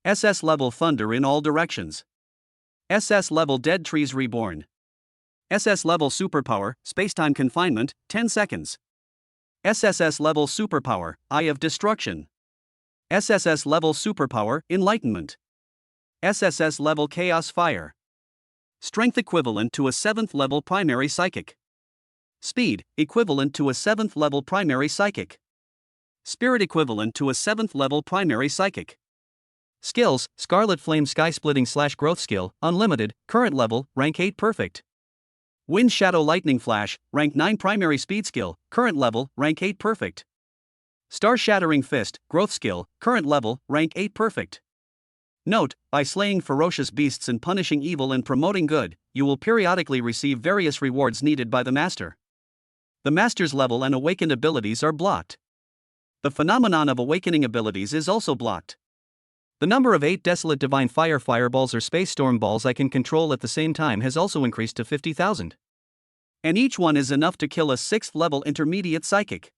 SS Level Thunder in All Directions. SS Level Dead Trees Reborn. SS Level Superpower, Spacetime Confinement, 10 seconds. SSS Level Superpower, Eye of Destruction. SSS Level Superpower, Enlightenment. SSS Level Chaos Fire. Strength equivalent to a 7th level primary psychic. Speed, equivalent to a 7th level primary psychic. Spirit equivalent to a 7th level primary psychic. Skills, Scarlet Flame Sky Splitting / Growth Skill, Unlimited, current level, rank 8 perfect. Wind Shadow Lightning Flash, rank 9 primary speed skill, current level, rank 8 perfect. Star Shattering Fist, growth skill, current level, rank 8 perfect. Note, by slaying ferocious beasts and punishing evil and promoting good, you will periodically receive various rewards needed by the master. The master's level and awakened abilities are blocked. The phenomenon of awakening abilities is also blocked. The number of 8 Desolate Divine Fire Fireballs or Space Storm Balls I can control at the same time has also increased to 50,000. And each one is enough to kill a 6th level intermediate psychic.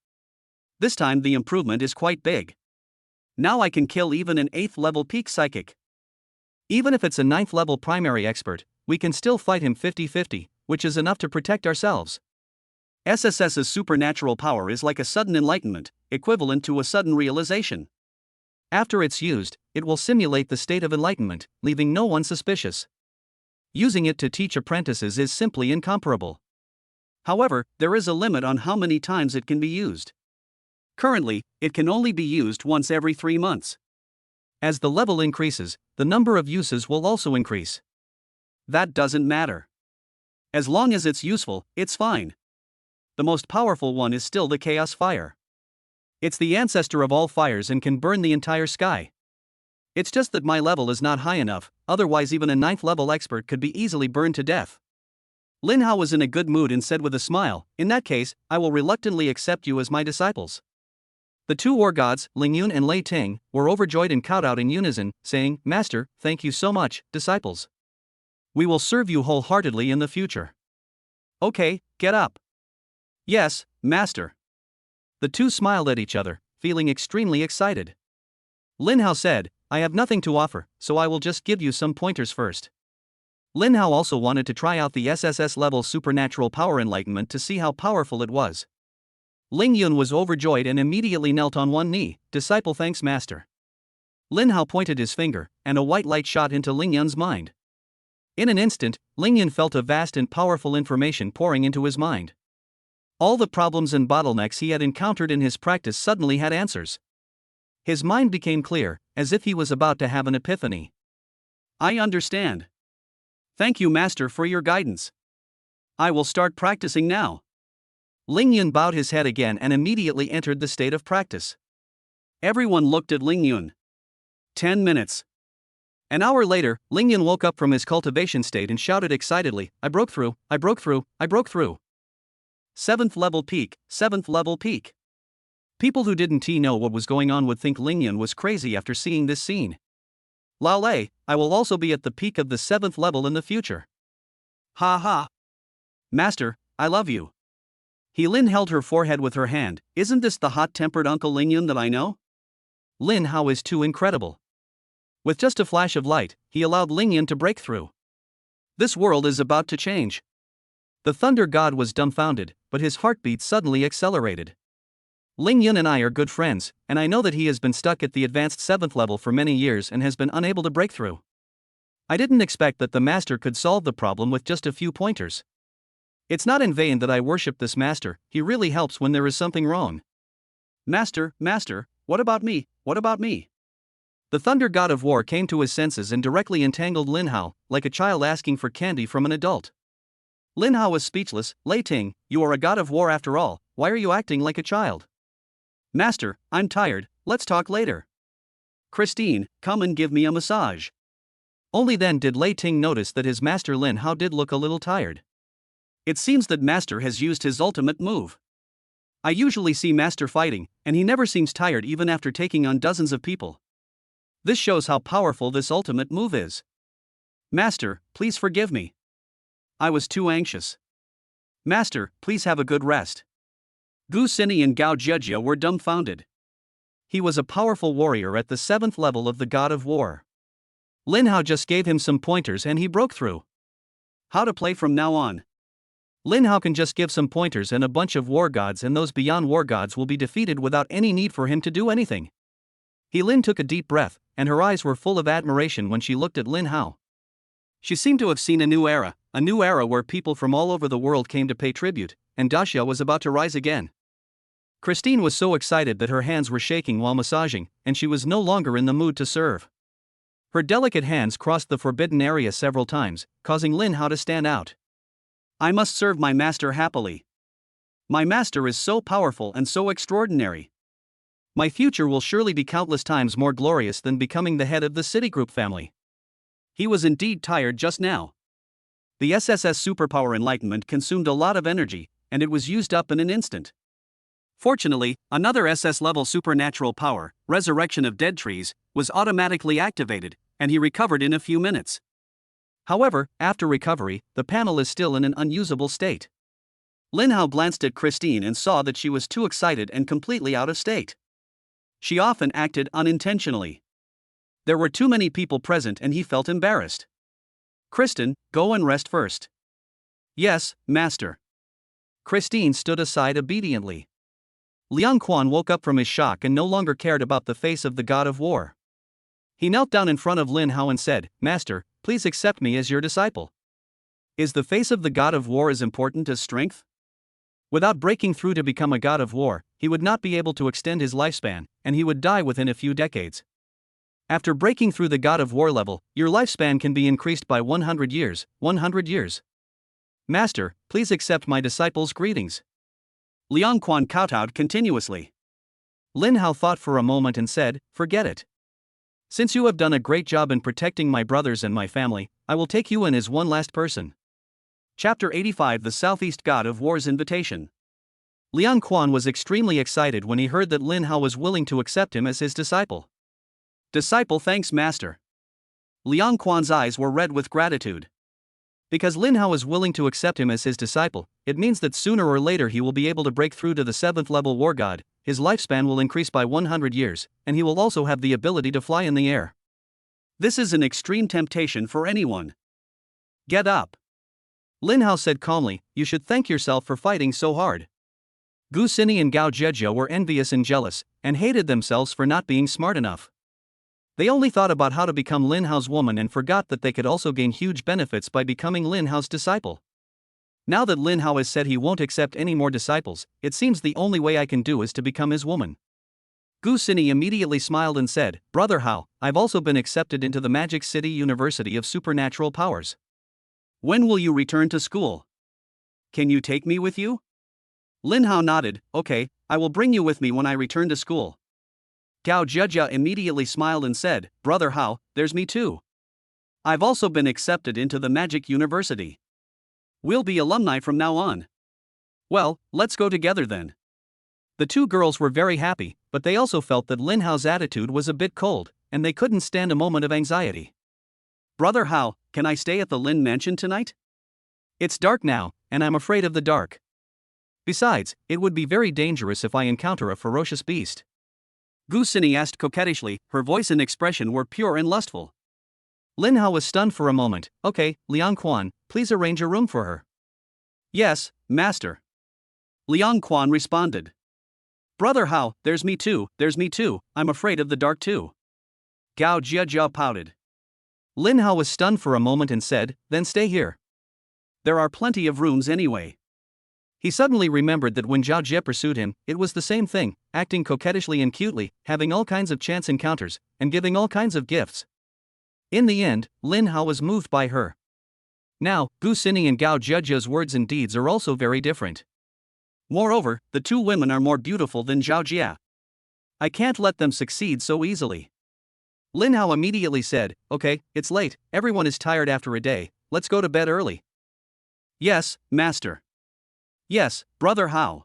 This time the improvement is quite big. Now I can kill even an 8th level peak psychic. Even if it's a 9th level primary expert, we can still fight him 50-50, which is enough to protect ourselves. SSS's supernatural power is like a sudden enlightenment, equivalent to a sudden realization. After it's used, it will simulate the state of enlightenment, leaving no one suspicious. Using it to teach apprentices is simply incomparable. However, there is a limit on how many times it can be used. Currently, it can only be used once every 3 months. As the level increases, the number of uses will also increase. That doesn't matter. As long as it's useful, it's fine. The most powerful one is still the Chaos Fire. It's the ancestor of all fires and can burn the entire sky. It's just that my level is not high enough, otherwise even a 9th level expert could be easily burned to death. Lin Hao was in a good mood and said with a smile, "In that case, I will reluctantly accept you as my disciples." The 2 war gods, Ling Yun and Lei Ting, were overjoyed and kowtowed in unison, saying, "Master, thank you so much, disciples. We will serve you wholeheartedly in the future." "Okay, get up." "Yes, Master." The 2 smiled at each other, feeling extremely excited. Lin Hao said, "I have nothing to offer, so I will just give you some pointers first." Lin Hao also wanted to try out the SSS level supernatural power enlightenment to see how powerful it was. Ling Yun was overjoyed and immediately knelt on one knee, "Disciple thanks Master." Lin Hao pointed his finger, and a white light shot into Ling Yun's mind. In an instant, Ling Yun felt a vast and powerful information pouring into his mind. All the problems and bottlenecks he had encountered in his practice suddenly had answers. His mind became clear, as if he was about to have an epiphany. "I understand. Thank you, Master, for your guidance. I will start practicing now." Ling Yun bowed his head again and immediately entered the state of practice. Everyone looked at Ling Yun. 10 minutes. An hour later, Ling Yun woke up from his cultivation state and shouted excitedly, "I broke through, I broke through, I broke through. 7th level peak, 7th level peak." People who didn't know what was going on would think Ling Yun was crazy after seeing this scene. "Lao Lei, I will also be at the peak of the 7th level in the future." "Ha ha. Master, I love you." He Lin held her forehead with her hand. "Isn't this the hot-tempered Uncle Ling Yun that I know?" Lin Hao is too incredible. With just a flash of light, he allowed Ling Yun to break through. This world is about to change. The Thunder God was dumbfounded, but his heartbeat suddenly accelerated. Ling Yun and I are good friends, and I know that he has been stuck at the advanced 7th level for many years and has been unable to break through. I didn't expect that the master could solve the problem with just a few pointers. It's not in vain that I worship this master, he really helps when there is something wrong. "Master, Master, what about me, what about me?" The Thunder God of War came to his senses and directly entangled Lin Hao, like a child asking for candy from an adult. Lin Hao was speechless. "Lei Ting, you are a god of war after all, why are you acting like a child?" "Master, I'm tired, let's talk later." "Christine, come and give me a massage." Only then did Lei Ting notice that his master Lin Hao did look a little tired. It seems that Master has used his ultimate move. I usually see Master fighting, and he never seems tired even after taking on dozens of people. This shows how powerful this ultimate move is. "Master, please forgive me. I was too anxious." "Master, please have a good rest." Gu Sini and Gao Jejia were dumbfounded. He was a powerful warrior at the 7th level of the God of War. Lin Hao just gave him some pointers and he broke through. How to play from now on? Lin Hao can just give some pointers and a bunch of war gods and those beyond war gods will be defeated without any need for him to do anything. Lin took a deep breath, and her eyes were full of admiration when she looked at Lin Hao. She seemed to have seen a new era where people from all over the world came to pay tribute, and Daxia was about to rise again. Christine was so excited that her hands were shaking while massaging, and she was no longer in the mood to serve. Her delicate hands crossed the forbidden area several times, causing Lin Hao to stand out. "I must serve my master happily. My master is so powerful and so extraordinary. My future will surely be countless times more glorious than becoming the head of the Citigroup family." He was indeed tired just now. The SSS superpower enlightenment consumed a lot of energy, and it was used up in an instant. Fortunately, another SS-level supernatural power, Resurrection of Dead Trees, was automatically activated, and he recovered in a few minutes. However, after recovery, the panel is still in an unusable state. Lin Hao glanced at Christine and saw that she was too excited and completely out of state. She often acted unintentionally. There were too many people present and he felt embarrassed. Kristen, go and rest first. Yes, master. Christine stood aside obediently. Liang Quan woke up from his shock and no longer cared about the face of the god of war. He knelt down in front of Lin Hao and said, Master, please accept me as your disciple. Is the face of the god of war as important as strength? Without breaking through to become a god of war, he would not be able to extend his lifespan, and he would die within a few decades. After breaking through the god of war level, your lifespan can be increased by 100 years, 100 years. Master, please accept my disciple's greetings. Liang Quan kowtowed continuously. Lin Hao thought for a moment and said, Forget it. Since you have done a great job in protecting my brothers and my family, I will take you in as one last person. Chapter 85 The Southeast God of War's Invitation. Liang Quan was extremely excited when he heard that Lin Hao was willing to accept him as his disciple. Disciple thanks Master. Liang Quan's eyes were red with gratitude. Because Lin Hao is willing to accept him as his disciple, it means that sooner or later he will be able to break through to the 7th level war god, his lifespan will increase by 100 years, and he will also have the ability to fly in the air. This is an extreme temptation for anyone. Get up. Lin Hao said calmly, You should thank yourself for fighting so hard. Gu Xini and Gao Jieji were envious and jealous, and hated themselves for not being smart enough. They only thought about how to become Lin Hao's woman and forgot that they could also gain huge benefits by becoming Lin Hao's disciple. Now that Lin Hao has said he won't accept any more disciples, it seems the only way I can do is to become his woman. Gu Xini immediately smiled and said, Brother Hao, I've also been accepted into the Magic City University of Supernatural Powers. When will you return to school? Can you take me with you? Lin Hao nodded, Okay, I will bring you with me when I return to school. Gao Jieji immediately smiled and said, Brother Hao, there's me too. I've also been accepted into the Magic University. We'll be alumni from now on. Well, let's go together then. The two girls were very happy, but they also felt that Lin Hao's attitude was a bit cold, and they couldn't stand a moment of anxiety. Brother Hao, can I stay at the Lin Mansion tonight? It's dark now, and I'm afraid of the dark. Besides, it would be very dangerous if I encounter a ferocious beast. Gu Xini asked coquettishly, her voice and expression were pure and lustful. Lin Hao was stunned for a moment. Okay, Liang Quan, please arrange a room for her. Yes, master. Liang Quan responded. Brother Hao, there's me too, I'm afraid of the dark too. Gao Jieji pouted. Lin Hao was stunned for a moment and said, Then stay here. There are plenty of rooms anyway. He suddenly remembered that when Zhao Jie pursued him, it was the same thing, acting coquettishly and cutely, having all kinds of chance encounters, and giving all kinds of gifts. In the end, Lin Hao was moved by her. Now, Gu Xini and Gao Jieji's words and deeds are also very different. Moreover, the two women are more beautiful than Zhao Jie. I can't let them succeed so easily. Lin Hao immediately said, Okay, it's late, everyone is tired after a day, let's go to bed early. Yes, master. Yes, Brother Hao.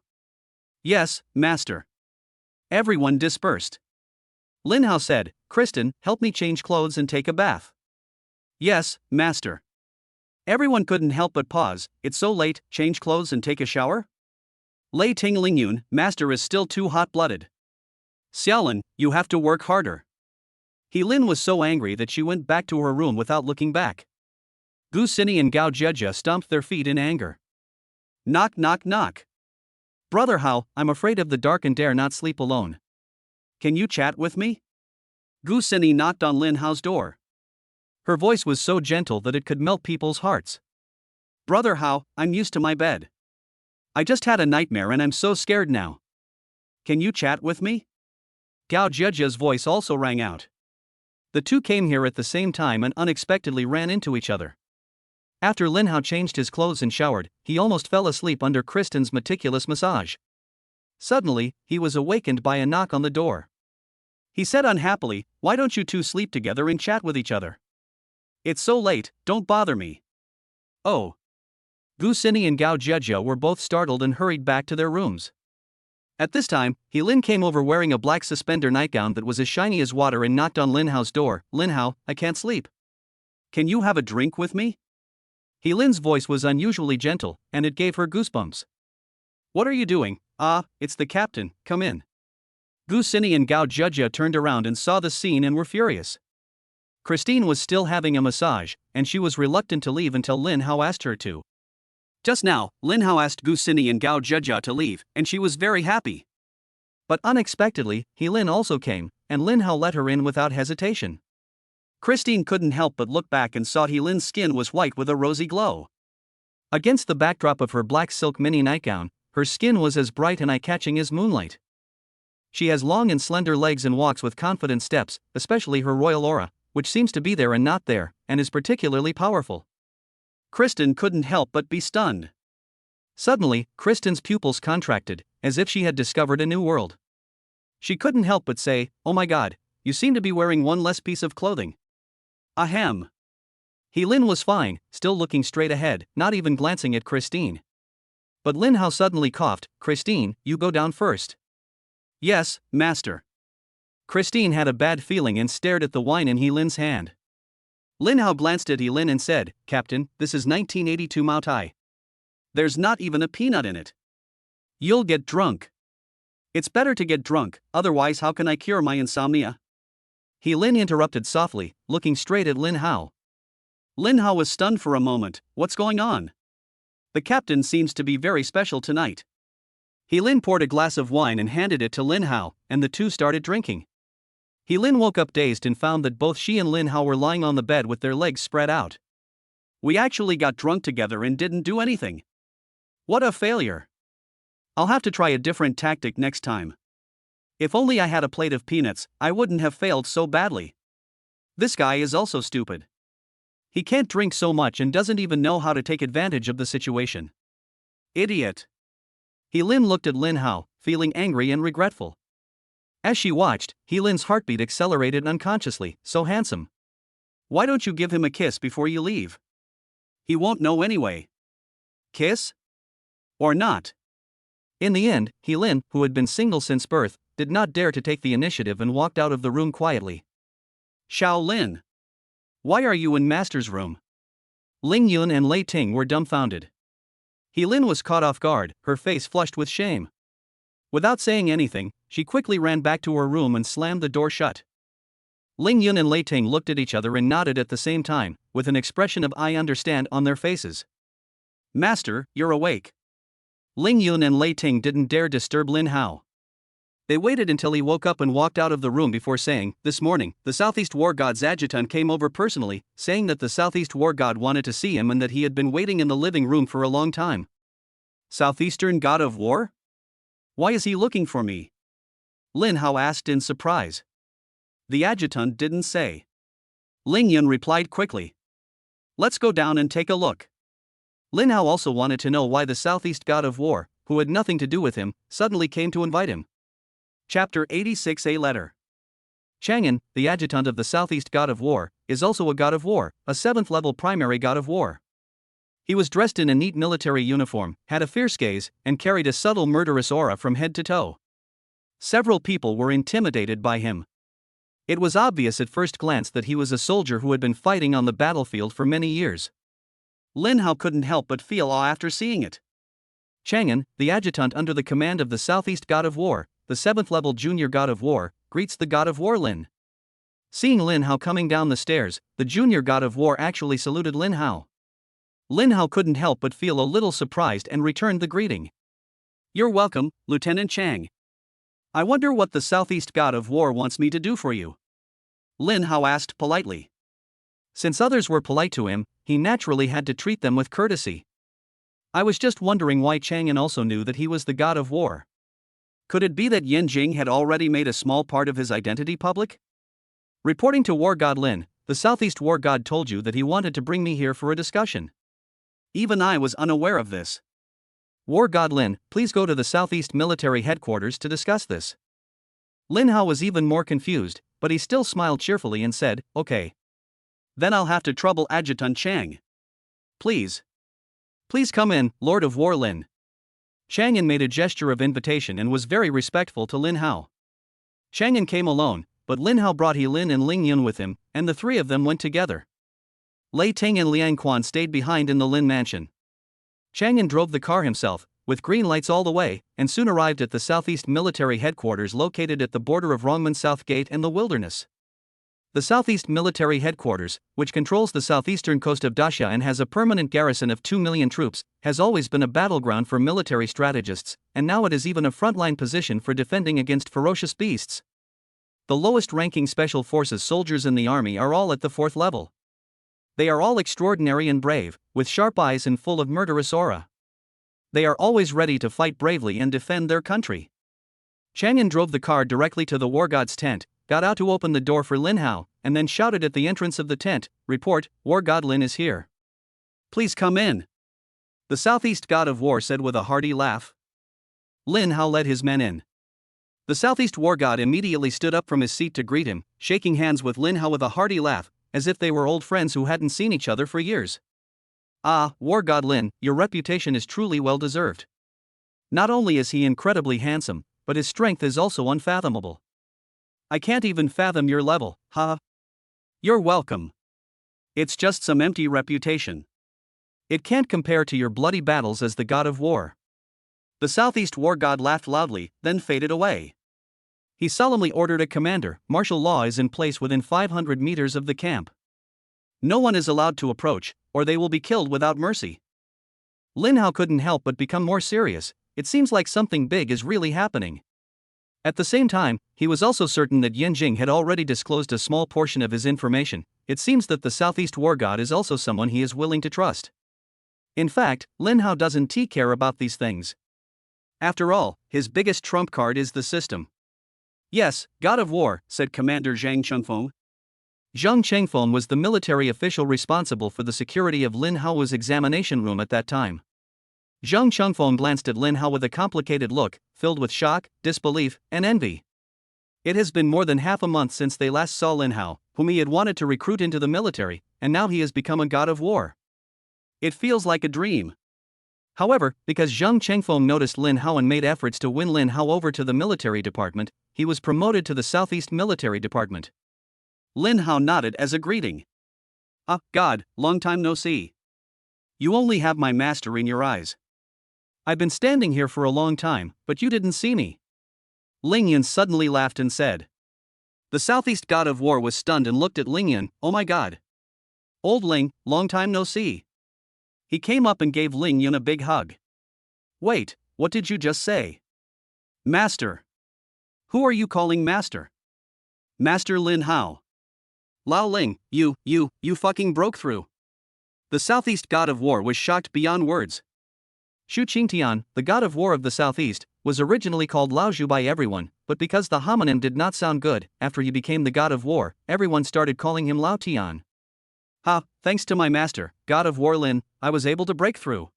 Yes, master. Everyone dispersed. Lin Hao said, Kristen, help me change clothes and take a bath. Yes, master. Everyone couldn't help but pause. It's so late, change clothes and take a shower? Lei Tinglingyun, master is still too hot-blooded. Xiaolin, you have to work harder. He Lin was so angry that she went back to her room without looking back. Gu Xini and Gao Jieji stomped their feet in anger. Knock knock knock. Brother Hao, I'm afraid of the dark and dare not sleep alone. Can you chat with me? Gu Xini knocked on Lin Hao's door. Her voice was so gentle that it could melt people's hearts. Brother Hao, I'm used to my bed. I just had a nightmare and I'm so scared now. Can you chat with me? Gao Jieji's voice also rang out. The two came here at the same time and unexpectedly ran into each other. After Lin Hao changed his clothes and showered, he almost fell asleep under Kristen's meticulous massage. Suddenly, he was awakened by a knock on the door. He said unhappily, Why don't you two sleep together and chat with each other? It's so late, don't bother me. Oh. Gu Xini and Gao Jejia were both startled and hurried back to their rooms. At this time, He Lin came over wearing a black suspender nightgown that was as shiny as water and knocked on Lin Hao's door. "Lin Hao, I can't sleep. Can you have a drink with me?" He Lin's voice was unusually gentle, and it gave her goosebumps. "What are you doing?" "Ah, it's the captain, come in." Gu Xini and Gao Jejia turned around and saw the scene and were furious. Christine was still having a massage, and she was reluctant to leave until Lin Hao asked her to. Just now, Lin Hao asked Gu Xini and Gao Jejia to leave, and she was very happy. But unexpectedly, He Lin also came, and Lin Hao let her in without hesitation. Christine couldn't help but look back and saw He Lin's skin was white with a rosy glow. Against the backdrop of her black silk mini nightgown, her skin was as bright and eye-catching as moonlight. She has long and slender legs and walks with confident steps, especially her royal aura, which seems to be there and not there, and is particularly powerful. Kristen couldn't help but be stunned. Suddenly, Kristen's pupils contracted, as if she had discovered a new world. She couldn't help but say, "Oh my god, you seem to be wearing one less piece of clothing." Ahem. He Lin was fine, still looking straight ahead, not even glancing at Christine. But Lin Hao suddenly coughed. "Christine, you go down first." "Yes, master." Christine had a bad feeling and stared at the wine in He Lin's hand. Lin Hao glanced at He Lin and said, "Captain, this is 1982 Mao Tai. There's not even a peanut in it. You'll get drunk." "It's better to get drunk, otherwise how can I cure my insomnia?" He Lin interrupted softly, looking straight at Lin Hao. Lin Hao was stunned for a moment. What's going on? The captain seems to be very special tonight. He Lin poured a glass of wine and handed it to Lin Hao, and the two started drinking. He Lin woke up dazed and found that both she and Lin Hao were lying on the bed with their legs spread out. "We actually got drunk together and didn't do anything. What a failure. I'll have to try a different tactic next time. If only I had a plate of peanuts, I wouldn't have failed so badly. This guy is also stupid. He can't drink so much and doesn't even know how to take advantage of the situation. Idiot." He Lin looked at Lin Hao, feeling angry and regretful. As she watched, He Lin's heartbeat accelerated unconsciously. "So handsome. Why don't you give him a kiss before you leave? He won't know anyway." Kiss? Or not? In the end, He Lin, who had been single since birth, did not dare to take the initiative and walked out of the room quietly. "Xiao Lin. Why are you in Master's room?" Ling Yun and Lei Ting were dumbfounded. He Lin was caught off guard, her face flushed with shame. Without saying anything, she quickly ran back to her room and slammed the door shut. Ling Yun and Lei Ting looked at each other and nodded at the same time, with an expression of "I understand" on their faces. "Master, you're awake." Ling Yun and Lei Ting didn't dare disturb Lin Hao. They waited until he woke up and walked out of the room before saying, "This morning, the Southeast War God's adjutant came over personally, saying that the Southeast War God wanted to see him and that he had been waiting in the living room for a long time." "Southeastern God of War? Why is he looking for me?" Lin Hao asked in surprise. The adjutant didn't say. Ling Yun replied quickly. "Let's go down and take a look." Lin Hao also wanted to know why the Southeast God of War, who had nothing to do with him, suddenly came to invite him. Chapter 86, a letter. Chang'an, the adjutant of the Southeast God of War, is also a God of War, a 7th-level primary God of War. He was dressed in a neat military uniform, had a fierce gaze, and carried a subtle murderous aura from head to toe. Several people were intimidated by him. It was obvious at first glance that he was a soldier who had been fighting on the battlefield for many years. Lin Hao couldn't help but feel awe after seeing it. Chang'an, the adjutant under the command of the Southeast God of War, the 7th-level junior God of War, greets the God of War Lin. Seeing Lin Hao coming down the stairs, the junior God of War actually saluted Lin Hao. Lin Hao couldn't help but feel a little surprised and returned the greeting. "You're welcome, Lieutenant Chang. I wonder what the Southeast God of War wants me to do for you?" Lin Hao asked politely. Since others were polite to him, he naturally had to treat them with courtesy. "I was just wondering why Chang'an also knew that he was the God of War. Could it be that Yin Jing had already made a small part of his identity public? Reporting to War God Lin, the Southeast War God told you that he wanted to bring me here for a discussion. Even I was unaware of this. War God Lin, please go to the Southeast Military Headquarters to discuss this." Lin Hao was even more confused, but he still smiled cheerfully and said, "Okay. Then I'll have to trouble Adjutant Chang. Please." Please come in, Lord of War Lin. Chang'an made a gesture of invitation and was very respectful to Lin Hao. Chang'an came alone, but Lin Hao brought He Lin and Ling Yun with him, and the three of them went together. Lei Ting and Liang Quan stayed behind in the Lin mansion. Chang'an drove the car himself, with green lights all the way, and soon arrived at the Southeast Military Headquarters located at the border of Rongmen South Gate and the Wilderness. The Southeast Military Headquarters, which controls the southeastern coast of Daxia and has a permanent garrison of 2 million troops, has always been a battleground for military strategists, and now it is even a frontline position for defending against ferocious beasts. The lowest-ranking special forces soldiers in the army are all at the 4th level. They are all extraordinary and brave, with sharp eyes and full of murderous aura. They are always ready to fight bravely and defend their country. Chang'an drove the car directly to the war god's tent, got out to open the door for Lin Hao, and then shouted at the entrance of the tent, "Report, War God Lin is here. Please come in." The Southeast God of War said with a hearty laugh. Lin Hao led his men in. The Southeast War God immediately stood up from his seat to greet him, shaking hands with Lin Hao with a hearty laugh, as if they were old friends who hadn't seen each other for years. "Ah, War God Lin, your reputation is truly well deserved. Not only is he incredibly handsome, but his strength is also unfathomable. I can't even fathom your level, huh? You're welcome. It's just some empty reputation. It can't compare to your bloody battles as the God of War." The Southeast War God laughed loudly, then faded away. He solemnly ordered a commander. Martial law is in place within 500 meters of the camp. No one is allowed to approach, or they will be killed without mercy. Lin Hao couldn't help but become more serious. It seems like something big is really happening. At the same time, he was also certain that Yan Jing had already disclosed a small portion of his information. It seems that the Southeast War God is also someone he is willing to trust. In fact, Lin Hao doesn't care about these things. After all, his biggest trump card is the system. "Yes, God of War," said Commander Zhang Chengfeng. Zhang Chengfeng was the military official responsible for the security of Lin Hao's examination room at that time. Zhang Chengfeng glanced at Lin Hao with a complicated look, filled with shock, disbelief, and envy. It has been more than half a month since they last saw Lin Hao, whom he had wanted to recruit into the military, and now he has become a God of War. It feels like a dream. However, because Zhang Chengfeng noticed Lin Hao and made efforts to win Lin Hao over to the military department, he was promoted to the Southeast Military Department. Lin Hao nodded as a greeting. "Ah, God, long time no see. You only have my master in your eyes. I've been standing here for a long time, but you didn't see me." Ling Yun suddenly laughed and said. The Southeast God of War was stunned and looked at Ling Yun. "Oh my God. Old Ling, long time no see." He came up and gave Ling Yun a big hug. "Wait, what did you just say?" "Master." "Who are you calling master?" "Master Lin Hao." "Lao Ling, you fucking broke through." The Southeast God of War was shocked beyond words. Xu Qingtian, the God of War of the Southeast, was originally called Lao Zhu by everyone, but because the homonym did not sound good, after he became the God of War, everyone started calling him Lao Tian. "Ha, thanks to my master, God of War Lin, I was able to break through."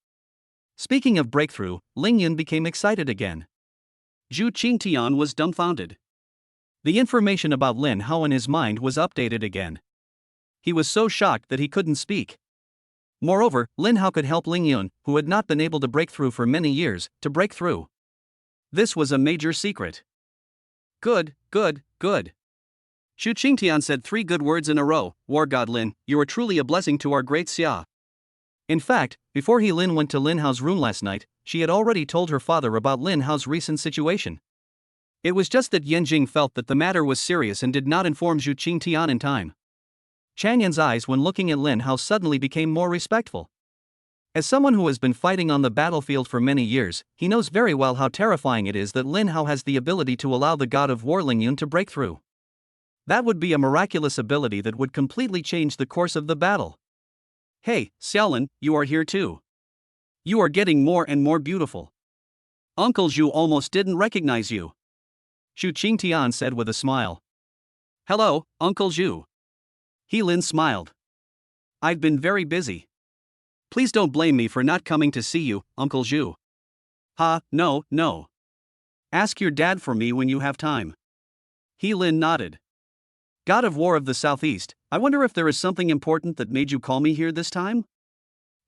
Speaking of breakthrough, Ling Yun became excited again. Xu Qingtian was dumbfounded. The information about Lin Hao in his mind was updated again. He was so shocked that he couldn't speak. Moreover, Lin Hao could help Ling Yun, who had not been able to break through for many years, to break through. This was a major secret. Good. Xu Qingtian said 3 good words in a row. "War God Lin, you are truly a blessing to our great Xia." In fact, before He Lin went to Lin Hao's room last night, she had already told her father about Lin Hao's recent situation. It was just that Yan Jing felt that the matter was serious and did not inform Xu Qingtian in time. Chang'an's eyes when looking at Lin Hao suddenly became more respectful. As someone who has been fighting on the battlefield for many years, he knows very well how terrifying it is that Lin Hao has the ability to allow the God of War Ling Yun to break through. That would be a miraculous ability that would completely change the course of the battle. "Hey, Xiaolin, you are here too. You are getting more and more beautiful. Uncle Zhu almost didn't recognize you." Xu Qingtian said with a smile. "Hello, Uncle Zhu." He Lin smiled. "I've been very busy. Please don't blame me for not coming to see you, Uncle Zhu." "Ha, no. Ask your dad for me when you have time." He Lin nodded. "God of War of the Southeast, I wonder if there is something important that made you call me here this time?"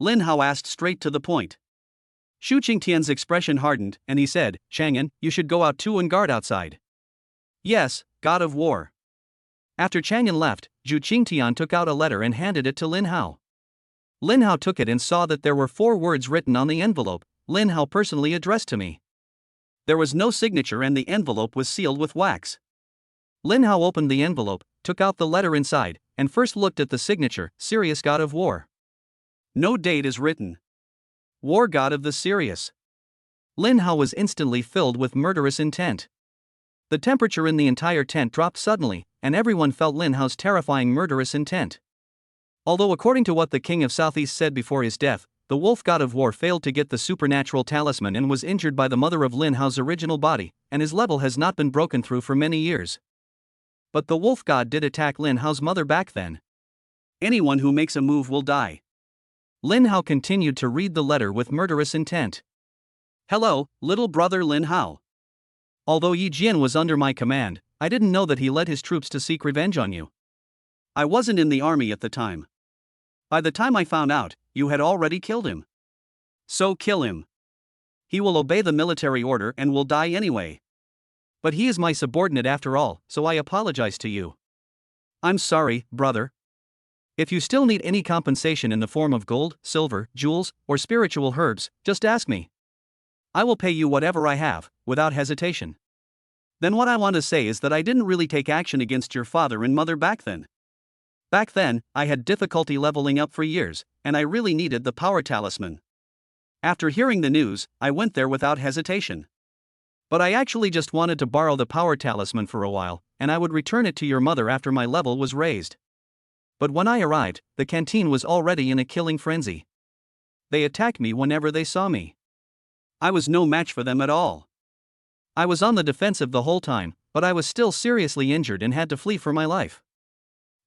Lin Hao asked straight to the point. Xu Qingtian's expression hardened, and he said, Chang'an, you should go out too and guard outside. Yes, God of War. After Chang'an left, Xu Qingtian took out a letter and handed it to Lin Hao. Lin Hao took it and saw that there were 4 words written on the envelope, Lin Hao personally addressed to me. There was no signature and the envelope was sealed with wax. Lin Hao opened the envelope, took out the letter inside, and first looked at the signature, Serious God of War. No date is written. War God of the Serious. Lin Hao was instantly filled with murderous intent. The temperature in the entire tent dropped suddenly, and everyone felt Lin Hao's terrifying murderous intent. Although according to what the King of Southeast said before his death, the Wolf God of War failed to get the supernatural talisman and was injured by the mother of Lin Hao's original body, and his level has not been broken through for many years. But the Wolf God did attack Lin Hao's mother back then. Anyone who makes a move will die. Lin Hao continued to read the letter with murderous intent. Hello, little brother Lin Hao. Although Yi Jian was under my command, I didn't know that he led his troops to seek revenge on you. I wasn't in the army at the time. By the time I found out, you had already killed him. So kill him. He will obey the military order and will die anyway. But he is my subordinate after all, so I apologize to you. I'm sorry, brother. If you still need any compensation in the form of gold, silver, jewels, or spiritual herbs, just ask me. I will pay you whatever I have, without hesitation. Then what I want to say is that I didn't really take action against your father and mother back then. Back then, I had difficulty leveling up for years, and I really needed the power talisman. After hearing the news, I went there without hesitation. But I actually just wanted to borrow the power talisman for a while, and I would return it to your mother after my level was raised. But when I arrived, the canteen was already in a killing frenzy. They attacked me whenever they saw me. I was no match for them at all. I was on the defensive the whole time, but I was still seriously injured and had to flee for my life.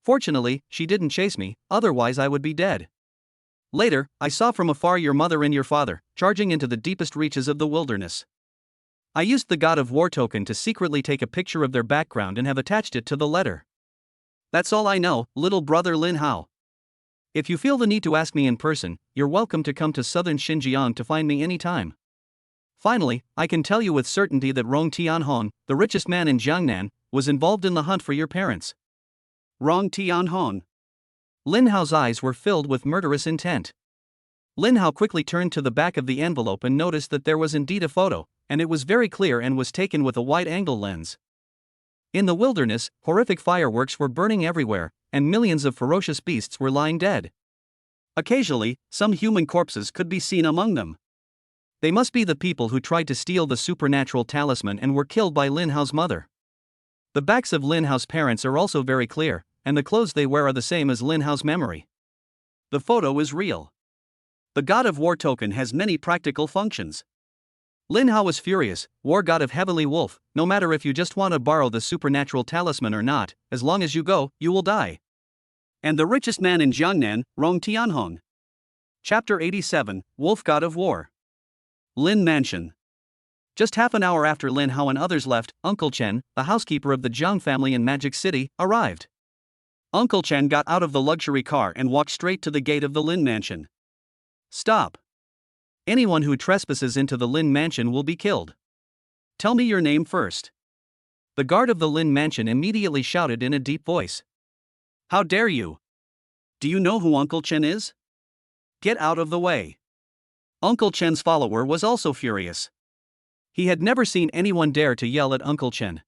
Fortunately, she didn't chase me, otherwise I would be dead. Later, I saw from afar your mother and your father, charging into the deepest reaches of the wilderness. I used the God of War token to secretly take a picture of their background and have attached it to the letter. That's all I know, little brother Lin Hao. If you feel the need to ask me in person, you're welcome to come to southern Xinjiang to find me anytime. Finally, I can tell you with certainty that Rong Tianhong, the richest man in Jiangnan, was involved in the hunt for your parents. Rong Tianhong. Lin Hao's eyes were filled with murderous intent. Lin Hao quickly turned to the back of the envelope and noticed that there was indeed a photo, and it was very clear and was taken with a wide-angle lens. In the wilderness, horrific fireworks were burning everywhere, and millions of ferocious beasts were lying dead. Occasionally, some human corpses could be seen among them. They must be the people who tried to steal the supernatural talisman and were killed by Lin Hao's mother. The backs of Lin Hao's parents are also very clear, and the clothes they wear are the same as Lin Hao's memory. The photo is real. The God of War token has many practical functions. Lin Hao was furious, War God of Heavenly Wolf, no matter if you just want to borrow the supernatural talisman or not, as long as you go, you will die. And the richest man in Jiangnan, Rong Tianhong. Chapter 87, Wolf God of War. Lin Mansion. Just half an hour after Lin Hao and others left, Uncle Chen, the housekeeper of the Jiang family in Magic City, arrived. Uncle Chen got out of the luxury car and walked straight to the gate of the Lin Mansion. Stop. Anyone who trespasses into the Lin Mansion will be killed. Tell me your name first. The guard of the Lin Mansion immediately shouted in a deep voice. How dare you? Do you know who Uncle Chen is? Get out of the way. Uncle Chen's follower was also furious. He had never seen anyone dare to yell at Uncle Chen.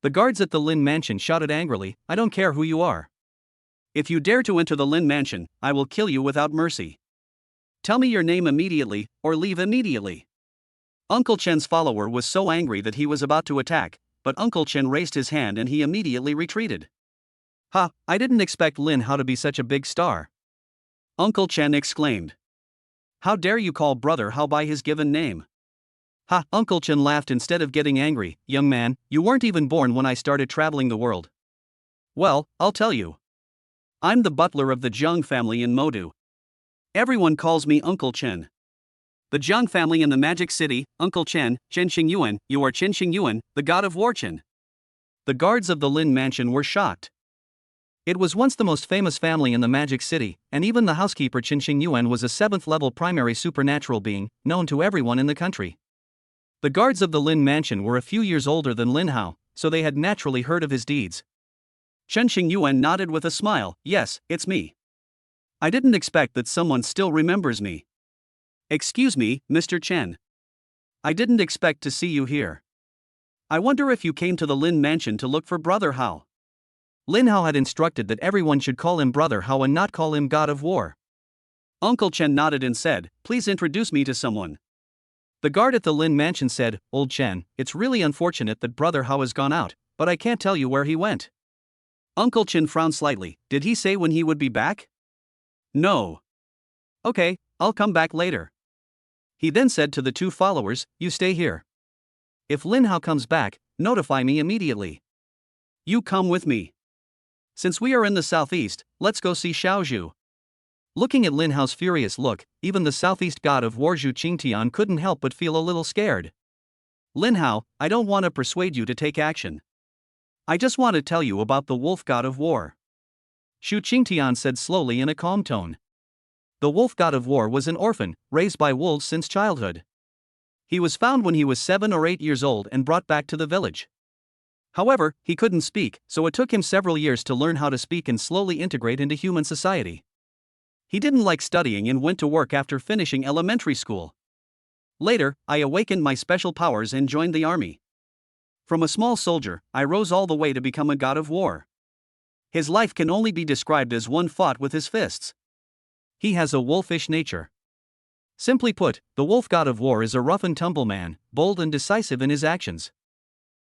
The guards at the Lin Mansion shouted angrily, I don't care who you are. If you dare to enter the Lin Mansion, I will kill you without mercy. Tell me your name immediately, or leave immediately. Uncle Chen's follower was so angry that he was about to attack, but Uncle Chen raised his hand and he immediately retreated. Ha, I didn't expect Lin Hao to be such a big star. Uncle Chen exclaimed. How dare you call brother Hao by his given name? Ha, Uncle Chen laughed instead of getting angry. Young man, you weren't even born when I started traveling the world. Well, I'll tell you. I'm the butler of the Jiang family in Modu. Everyone calls me Uncle Chen. The Jiang family in the Magic City, Uncle Chen, Chen Xingyuan, you are Chen Xingyuan, the God of War Chen. The guards of the Lin Mansion were shocked. It was once the most famous family in the Magic City, and even the housekeeper Qin Xingyuan was a 7th-level primary supernatural being, known to everyone in the country. The guards of the Lin mansion were a few years older than Lin Hao, so they had naturally heard of his deeds. Chen Xingyuan nodded with a smile. Yes, it's me. I didn't expect that someone still remembers me. Excuse me, Mr. Chen. I didn't expect to see you here. I wonder if you came to the Lin mansion to look for Brother Hao. Lin Hao had instructed that everyone should call him Brother Hao and not call him God of War. Uncle Chen nodded and said, Please introduce me to someone. The guard at the Lin mansion said, Old Chen, it's really unfortunate that Brother Hao has gone out, but I can't tell you where he went. Uncle Chen frowned slightly. Did he say when he would be back? No. Okay, I'll come back later. He then said to the two followers, You stay here. If Lin Hao comes back, notify me immediately. You come with me. Since we are in the southeast, let's go see Xiaozhu. Looking at Lin Hao's furious look, even the southeast god of war Zhu Qingtian couldn't help but feel a little scared. Lin Hao, I don't want to persuade you to take action. I just want to tell you about the wolf god of war. Zhu Qingtian said slowly in a calm tone. The wolf god of war was an orphan, raised by wolves since childhood. He was found when he was 7 or 8 years old and brought back to the village. However, he couldn't speak, so it took him several years to learn how to speak and slowly integrate into human society. He didn't like studying and went to work after finishing elementary school. Later, I awakened my special powers and joined the army. From a small soldier, I rose all the way to become a god of war. His life can only be described as one fought with his fists. He has a wolfish nature. Simply put, the wolf god of war is a rough-and-tumble man, bold and decisive in his actions.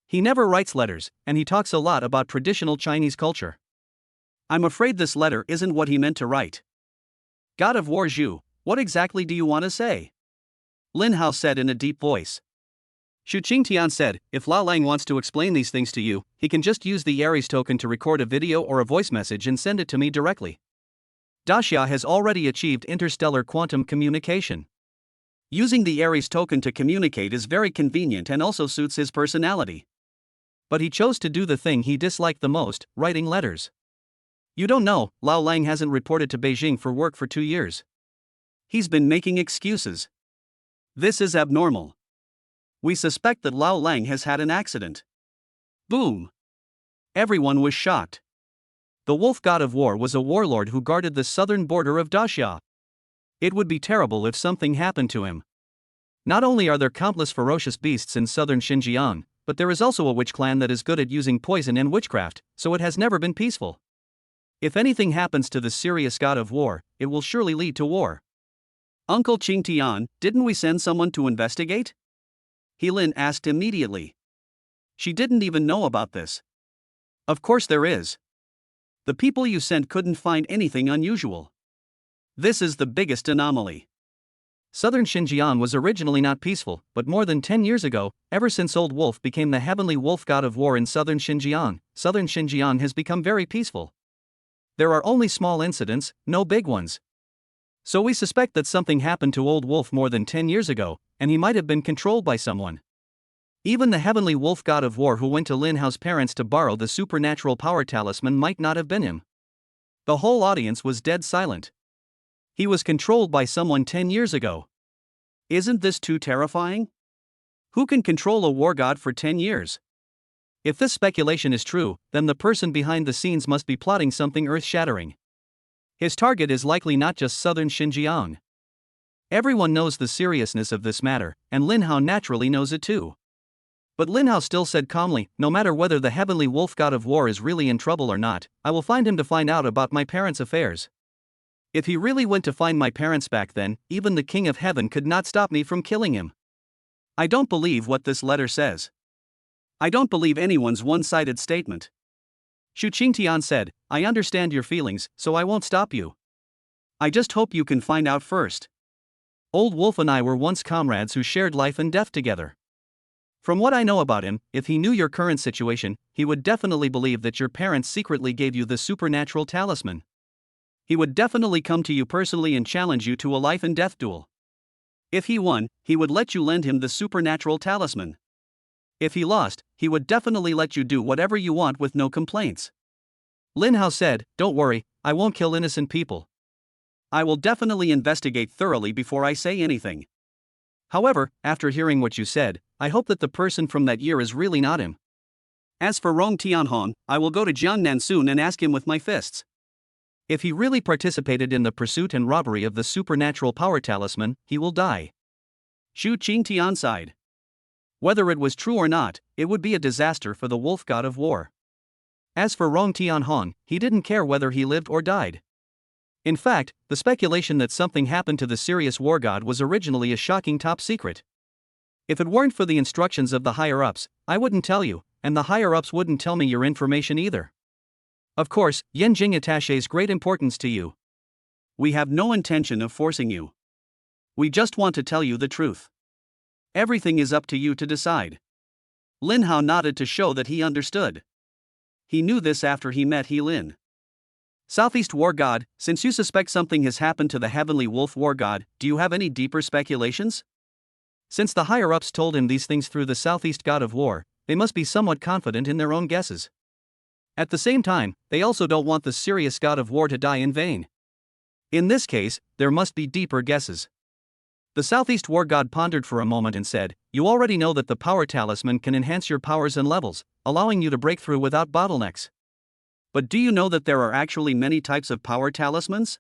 He never writes letters, and he talks a lot about traditional Chinese culture. I'm afraid this letter isn't what he meant to write. God of War Zhu, what exactly do you want to say? Lin Hao said in a deep voice. Zhu Qingtian said, If Lao Lang wants to explain these things to you, he can just use the Aries token to record a video or a voice message and send it to me directly. Daxia has already achieved interstellar quantum communication. Using the Aries token to communicate is very convenient and also suits his personality. But he chose to do the thing he disliked the most, writing letters. You don't know, Lao Lang hasn't reported to Beijing for work for 2 years. He's been making excuses. This is abnormal. We suspect that Lao Lang has had an accident. Boom! Everyone was shocked. The wolf god of war was a warlord who guarded the southern border of Daxia. It would be terrible if something happened to him. Not only are there countless ferocious beasts in southern Xinjiang, but there is also a witch clan that is good at using poison and witchcraft, so it has never been peaceful. If anything happens to the serious god of war, it will surely lead to war. Uncle Qingtian, didn't we send someone to investigate? Helin asked immediately. She didn't even know about this. Of course there is. The people you sent couldn't find anything unusual. This is the biggest anomaly. Southern Xinjiang was originally not peaceful, but more than 10 years ago, ever since Old Wolf became the heavenly wolf god of war in southern Xinjiang has become very peaceful. There are only small incidents, no big ones. So we suspect that something happened to Old Wolf more than 10 years ago, and he might have been controlled by someone. Even the heavenly wolf god of war who went to Lin Hao's parents to borrow the supernatural power talisman might not have been him. The whole audience was dead silent. He was controlled by someone 10 years ago. Isn't this too terrifying? Who can control a war god for 10 years? If this speculation is true, then the person behind the scenes must be plotting something earth-shattering. His target is likely not just southern Xinjiang. Everyone knows the seriousness of this matter, and Lin Hao naturally knows it too. But Lin Hao still said calmly, no matter whether the heavenly wolf god of war is really in trouble or not, I will find him to find out about my parents' affairs. If he really went to find my parents back then, even the King of Heaven could not stop me from killing him. I don't believe what this letter says. I don't believe anyone's one-sided statement. Zhu Qingtian said, I understand your feelings, so I won't stop you. I just hope you can find out first. Old Wolf and I were once comrades who shared life and death together. From what I know about him, if he knew your current situation, he would definitely believe that your parents secretly gave you the supernatural talisman. He would definitely come to you personally and challenge you to a life and death duel. If he won, he would let you lend him the supernatural talisman. If he lost, he would definitely let you do whatever you want with no complaints. Lin Hao said, "Don't worry, I won't kill innocent people. I will definitely investigate thoroughly before I say anything. However, after hearing what you said, I hope that the person from that year is really not him. As for Rong Tianhong, I will go to Jiangnan soon and ask him with my fists. If he really participated in the pursuit and robbery of the supernatural power talisman, he will die." Xu Qingtian sighed. Whether it was true or not, it would be a disaster for the wolf god of war. As for Rong Tianhong, he didn't care whether he lived or died. In fact, the speculation that something happened to the serious war god was originally a shocking top secret. If it weren't for the instructions of the higher-ups, I wouldn't tell you, and the higher-ups wouldn't tell me your information either. Of course, Yanjing attaches great importance to you. We have no intention of forcing you. We just want to tell you the truth. Everything is up to you to decide. Lin Hao nodded to show that he understood. He knew this after he met He Lin. Southeast War God, since you suspect something has happened to the Heavenly Wolf War God, do you have any deeper speculations? Since the higher-ups told him these things through the Southeast God of War, they must be somewhat confident in their own guesses. At the same time, they also don't want the serious God of War to die in vain. In this case, there must be deeper guesses. The Southeast War God pondered for a moment and said, "You already know that the power talisman can enhance your powers and levels, allowing you to break through without bottlenecks. But do you know that there are actually many types of power talismans?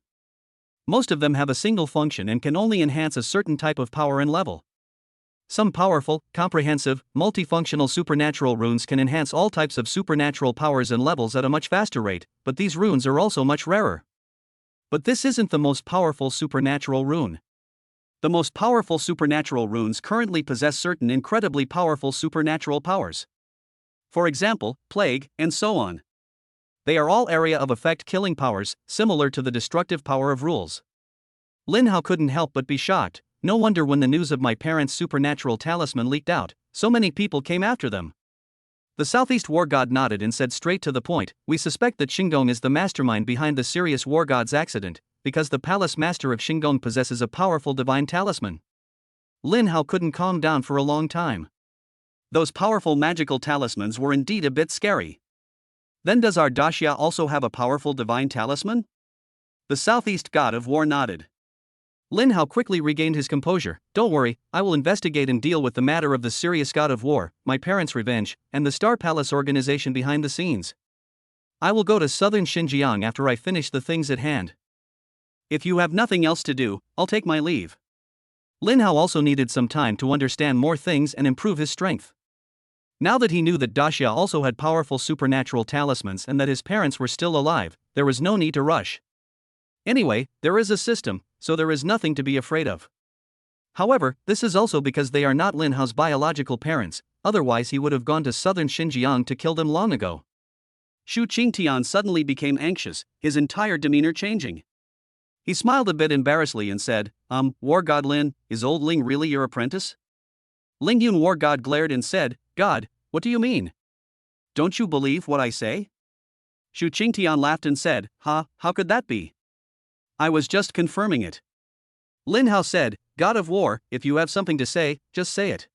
Most of them have a single function and can only enhance a certain type of power and level. Some powerful, comprehensive, multifunctional supernatural runes can enhance all types of supernatural powers and levels at a much faster rate, but these runes are also much rarer. But this isn't the most powerful supernatural rune. The most powerful supernatural runes currently possess certain incredibly powerful supernatural powers. For example, plague, and so on. They are all area of effect killing powers, similar to the destructive power of rules." Lin Hao couldn't help but be shocked. No wonder when the news of my parents' supernatural talisman leaked out, so many people came after them. The Southeast War God nodded and said straight to the point, "We suspect that Xingong is the mastermind behind the serious War God's accident, because the palace master of Xingong possesses a powerful divine talisman." Lin Hao couldn't calm down for a long time. Those powerful magical talismans were indeed a bit scary. Then does our Daxia also have a powerful divine talisman? The Southeast God of War nodded. Lin Hao quickly regained his composure. "Don't worry, I will investigate and deal with the matter of the serious God of War, my parents' revenge, and the Star Palace organization behind the scenes. I will go to southern Xinjiang after I finish the things at hand. If you have nothing else to do, I'll take my leave." Lin Hao also needed some time to understand more things and improve his strength. Now that he knew that Daxia also had powerful supernatural talismans and that his parents were still alive, there was no need to rush. Anyway, there is a system, so there is nothing to be afraid of. However, this is also because they are not Lin Hao's biological parents, otherwise he would have gone to southern Xinjiang to kill them long ago. Xu Qingtian suddenly became anxious, his entire demeanor changing. He smiled a bit embarrassedly and said, War God Lin, is old Ling really your apprentice?" Ling Yun War God glared and said, "God, what do you mean? Don't you believe what I say?" Xu Qingtian laughed and said, how could that be? I was just confirming it." Lin Hao said, "God of War, if you have something to say, just say it."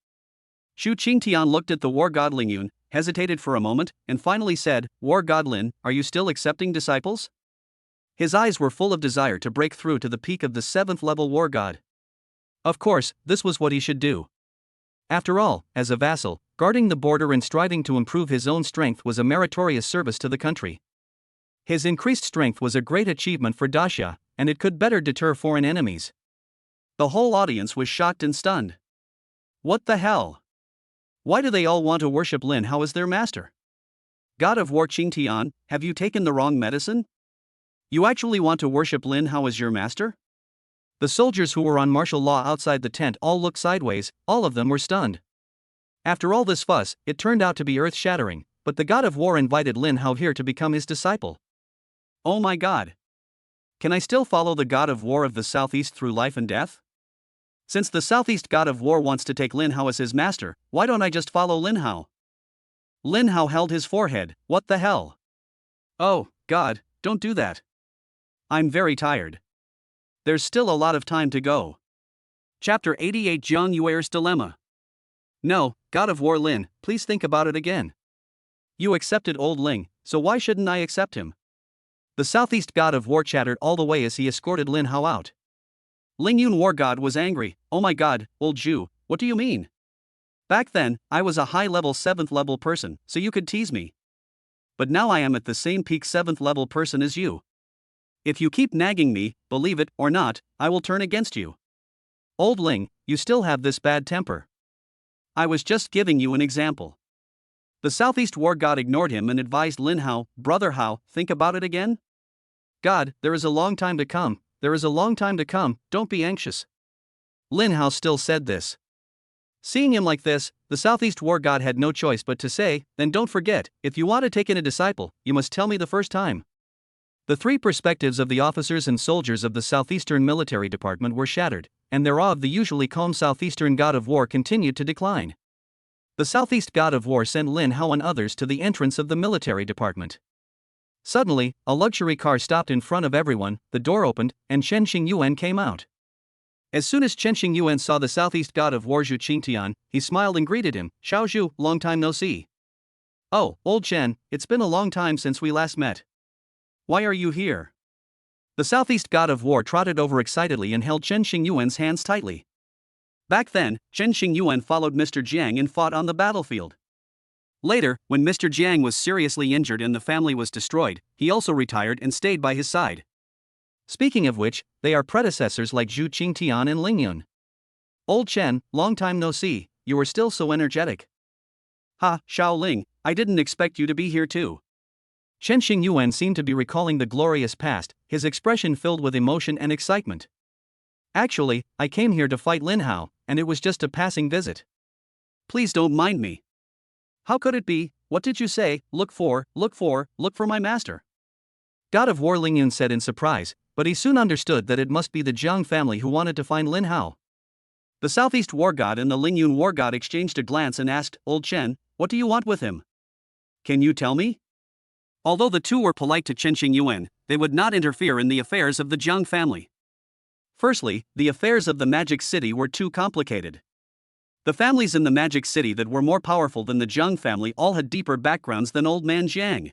Xu Qingtian looked at the War God Ling Yun, hesitated for a moment, and finally said, "War God Lin, are you still accepting disciples?" His eyes were full of desire to break through to the peak of the 7th level War God. Of course, this was what he should do. After all, as a vassal, guarding the border and striving to improve his own strength was a meritorious service to the country. His increased strength was a great achievement for Daxia, and it could better deter foreign enemies. The whole audience was shocked and stunned. What the hell? Why do they all want to worship Lin Hao as their master? God of War Qingtian, have you taken the wrong medicine? You actually want to worship Lin Hao as your master? The soldiers who were on martial law outside the tent all looked sideways, all of them were stunned. After all this fuss, it turned out to be earth-shattering, but the God of War invited Lin Hao here to become his disciple. Oh my God! Can I still follow the God of War of the Southeast through life and death? Since the Southeast God of War wants to take Lin Hao as his master, why don't I just follow Lin Hao? Lin Hao held his forehead. What the hell? Oh, God, don't do that. I'm very tired. There's still a lot of time to go. Chapter 88 Jiang Yuer's Dilemma. No, God of War Lin, please think about it again. You accepted old Ling, so why shouldn't I accept him? The Southeast god of war chattered all the way as he escorted Lin Hao out. Ling Yun war god was angry. Oh my god, old Jew, what do you mean? Back then, I was a high-level 7th level person, so you could tease me. But now I am at the same peak 7th level person as you. If you keep nagging me, believe it or not, I will turn against you. Old Ling, you still have this bad temper. I was just giving you an example. The Southeast war god ignored him and advised Lin Hao, brother Hao, think about it again? God, there is a long time to come, there is a long time to come, don't be anxious. Lin Hao still said this. Seeing him like this, the Southeast war god had no choice but to say, then don't forget, if you want to take in a disciple, you must tell me the first time. The three perspectives of the officers and soldiers of the Southeastern Military Department were shattered, and their awe of the usually calm Southeastern god of war continued to decline. The Southeast god of war sent Lin Hao and others to the entrance of the military department. Suddenly, a luxury car stopped in front of everyone, the door opened, and Chen Xingyuan came out. As soon as Chen Xingyuan saw the Southeast god of war Zhu Qingtian, he smiled and greeted him. Xiao Zhu, long time no see. Oh, old Chen, it's been a long time since we last met. Why are you here? The Southeast god of war trotted over excitedly and held Chen Xingyuan's hands tightly. Back then, Chen Xingyuan followed Mr. Jiang and fought on the battlefield. Later, when Mr. Jiang was seriously injured and the family was destroyed, he also retired and stayed by his side. Speaking of which, they are predecessors like Zhu Qingtian and Ling Yun. Old Chen, long time no see, you are still so energetic. Ha, Xiao Ling, I didn't expect you to be here too. Chen Xingyuan seemed to be recalling the glorious past, his expression filled with emotion and excitement. Actually, I came here to fight Lin Hao, and it was just a passing visit. Please don't mind me. How could it be? What did you say? Look for my master. God of War Ling Yun said in surprise, but he soon understood that it must be the Jiang family who wanted to find Lin Hao. The Southeast war god and the Ling Yun war god exchanged a glance and asked, Old Chen, what do you want with him? Can you tell me? Although the two were polite to Chen Xingyuan, they would not interfere in the affairs of the Jiang family. Firstly, the affairs of the Magic City were too complicated. The families in the Magic City that were more powerful than the Jiang family all had deeper backgrounds than Old Man Jiang.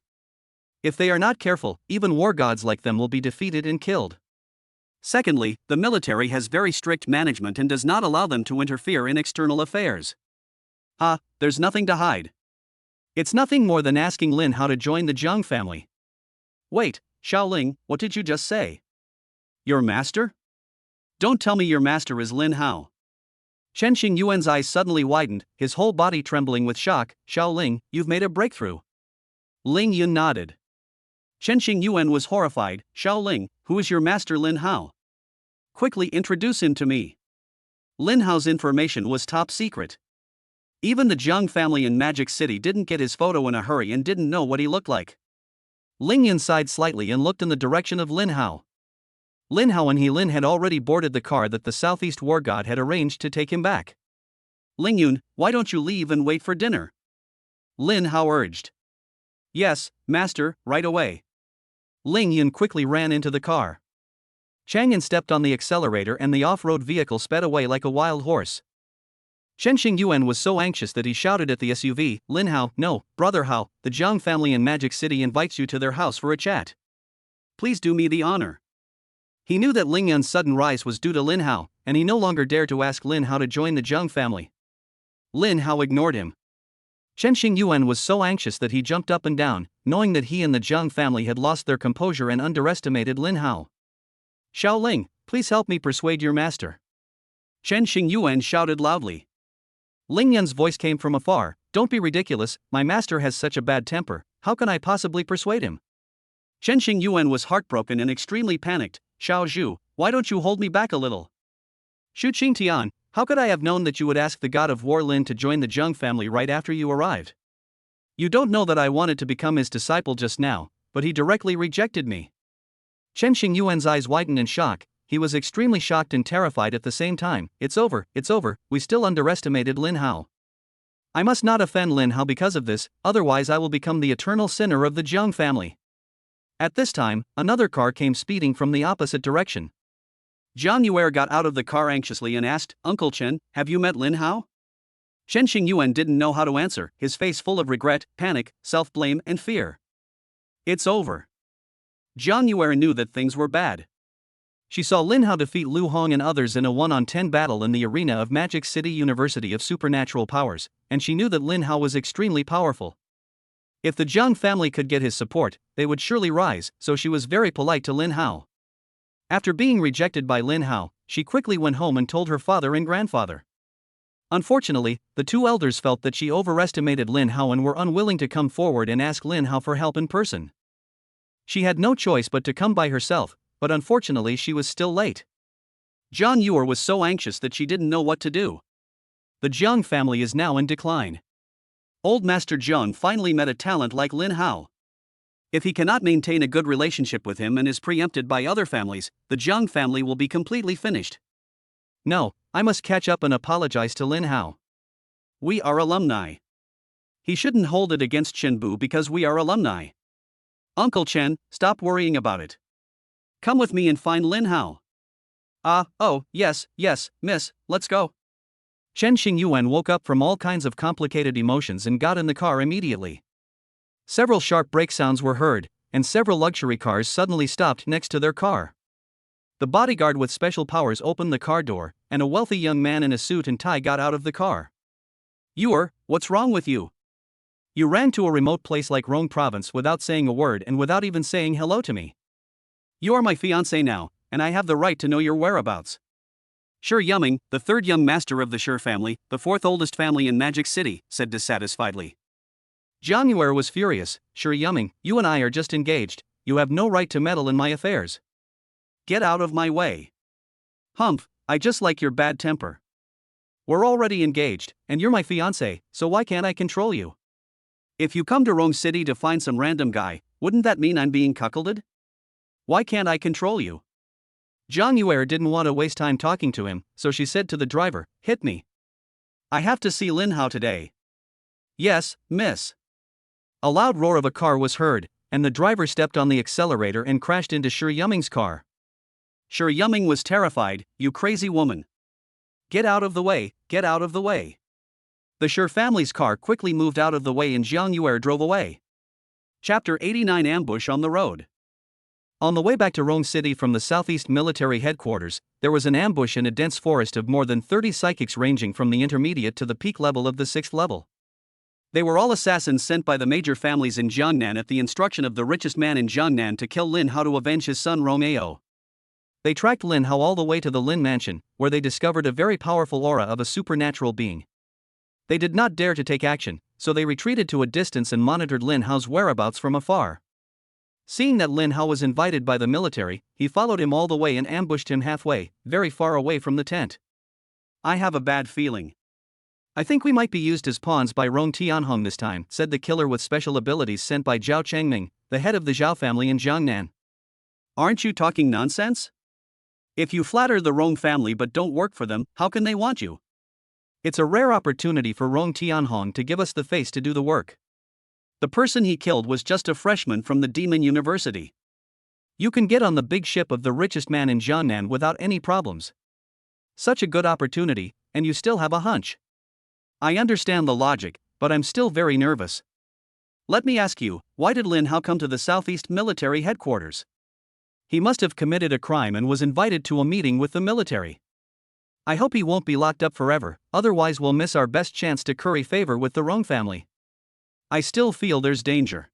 If they are not careful, even war gods like them will be defeated and killed. Secondly, the military has very strict management and does not allow them to interfere in external affairs. There's nothing to hide. It's nothing more than asking Lin Hao to join the Jiang family. Wait, Xiao Ling, what did you just say? Your master? Don't tell me your master is Lin Hao. Chen Xingyuan's eyes suddenly widened, his whole body trembling with shock. Xiao Ling, you've made a breakthrough. Ling Yun nodded. Chen Xingyuan was horrified. Xiao Ling, who is your master Lin Hao? Quickly introduce him to me. Lin Hao's information was top secret. Even the Jiang family in Magic City didn't get his photo in a hurry and didn't know what he looked like. Ling Yun sighed slightly and looked in the direction of Lin Hao. Lin Hao and Lin had already boarded the car that the Southeast war god had arranged to take him back. Ling Yun, why don't you leave and wait for dinner? Lin Hao urged. Yes, master, right away. Ling Yun quickly ran into the car. Chang Yan stepped on the accelerator and the off-road vehicle sped away like a wild horse. Chen Xingyuan was so anxious that he shouted at the SUV, Lin Hao, no, brother Hao, the Jiang family in Magic City invites you to their house for a chat. Please do me the honor. He knew that Ling Yun's sudden rise was due to Lin Hao, and he no longer dared to ask Lin Hao to join the Jiang family. Lin Hao ignored him. Chen Xingyuan was so anxious that he jumped up and down, knowing that he and the Jiang family had lost their composure and underestimated Lin Hao. Xiao Ling, please help me persuade your master. Chen Xingyuan shouted loudly. Ling Yun's voice came from afar. Don't be ridiculous, my master has such a bad temper, how can I possibly persuade him? Chen Xingyuan was heartbroken and extremely panicked. Xiao Zhu, why don't you hold me back a little? Zhu Qingtian, how could I have known that you would ask the god of war Lin to join the Jiang family right after you arrived? You don't know that I wanted to become his disciple just now, but he directly rejected me. Chen Xingyuan's eyes widened in shock. He was extremely shocked and terrified at the same time. It's over, we still underestimated Lin Hao. I must not offend Lin Hao because of this, otherwise I will become the eternal sinner of the Jiang family. At this time, another car came speeding from the opposite direction. Jiang Yuer got out of the car anxiously and asked, Uncle Chen, have you met Lin Hao? Chen Xingyuan didn't know how to answer, his face full of regret, panic, self-blame and fear. It's over. Jiang Yuer knew that things were bad. She saw Lin Hao defeat Lu Hong and others in a 1-on-10 battle in the arena of Magic City University of Supernatural Powers, and she knew that Lin Hao was extremely powerful. If the Jiang family could get his support, they would surely rise, so she was very polite to Lin Hao. After being rejected by Lin Hao, she quickly went home and told her father and grandfather. Unfortunately, the two elders felt that she overestimated Lin Hao and were unwilling to come forward and ask Lin Hao for help in person. She had no choice but to come by herself, but unfortunately she was still late. Jiang Yuer was so anxious that she didn't know what to do. The Jiang family is now in decline. Old Master Jiang finally met a talent like Lin Hao. If he cannot maintain a good relationship with him and is preempted by other families, the Jiang family will be completely finished. No, I must catch up and apologize to Lin Hao. We are alumni. He shouldn't hold it against Chen Bu because we are alumni. Uncle Chen, stop worrying about it. Come with me and find Lin Hao. Yes, miss, let's go. Chen Xingyuan woke up from all kinds of complicated emotions and got in the car immediately. Several sharp brake sounds were heard, and several luxury cars suddenly stopped next to their car. The bodyguard with special powers opened the car door, and a wealthy young man in a suit and tie got out of the car. Yuer, what's wrong with you? You ran to a remote place like Rong Province without saying a word and without even saying hello to me. You are my fiancé now, and I have the right to know your whereabouts. Shi Yuming, the third young master of the Shi family, the fourth oldest family in Magic City, said dissatisfiedly. Jiang Yuer was furious. Shi Yuming, you and I are just engaged, you have no right to meddle in my affairs. Get out of my way. Humph, I just like your bad temper. We're already engaged, and you're my fiancé, so why can't I control you? If you come to Rome City to find some random guy, wouldn't that mean I'm being cuckolded? Why can't I control you? Jiang Yuer didn't want to waste time talking to him, so she said to the driver, hit me. I have to see Lin Hao today. Yes, miss. A loud roar of a car was heard, and the driver stepped on the accelerator and crashed into Shi Yuming's car. Shi Yuming was terrified. You crazy woman. Get out of the way, get out of the way. The Shi family's car quickly moved out of the way and Jiang Yuer drove away. Chapter 89 Ambush on the Road. On the way back to Rome City from the Southeast Military Headquarters, there was an ambush in a dense forest of more than 30 psychics ranging from the intermediate to the peak level of the 6th level. They were all assassins sent by the major families in Jiangnan at the instruction of the richest man in Jiangnan to kill Lin Hao to avenge his son Rong Ao. They tracked Lin Hao all the way to the Lin Mansion, where they discovered a very powerful aura of a supernatural being. They did not dare to take action, so they retreated to a distance and monitored Lin Hao's whereabouts from afar. Seeing that Lin Hao was invited by the military, he followed him all the way and ambushed him halfway, very far away from the tent. I have a bad feeling. I think we might be used as pawns by Rong Tianhong this time, said the killer with special abilities sent by Zhao Chengming, the head of the Zhao family in Jiangnan. Aren't you talking nonsense? If you flatter the Rong family but don't work for them, how can they want you? It's a rare opportunity for Rong Tianhong to give us the face to do the work. The person he killed was just a freshman from the Demon University. You can get on the big ship of the richest man in Jiangnan without any problems. Such a good opportunity, and you still have a hunch. I understand the logic, but I'm still very nervous. Let me ask you, why did Lin Hao come to the Southeast Military Headquarters? He must have committed a crime and was invited to a meeting with the military. I hope he won't be locked up forever, otherwise we'll miss our best chance to curry favor with the Rong family. I still feel there's danger.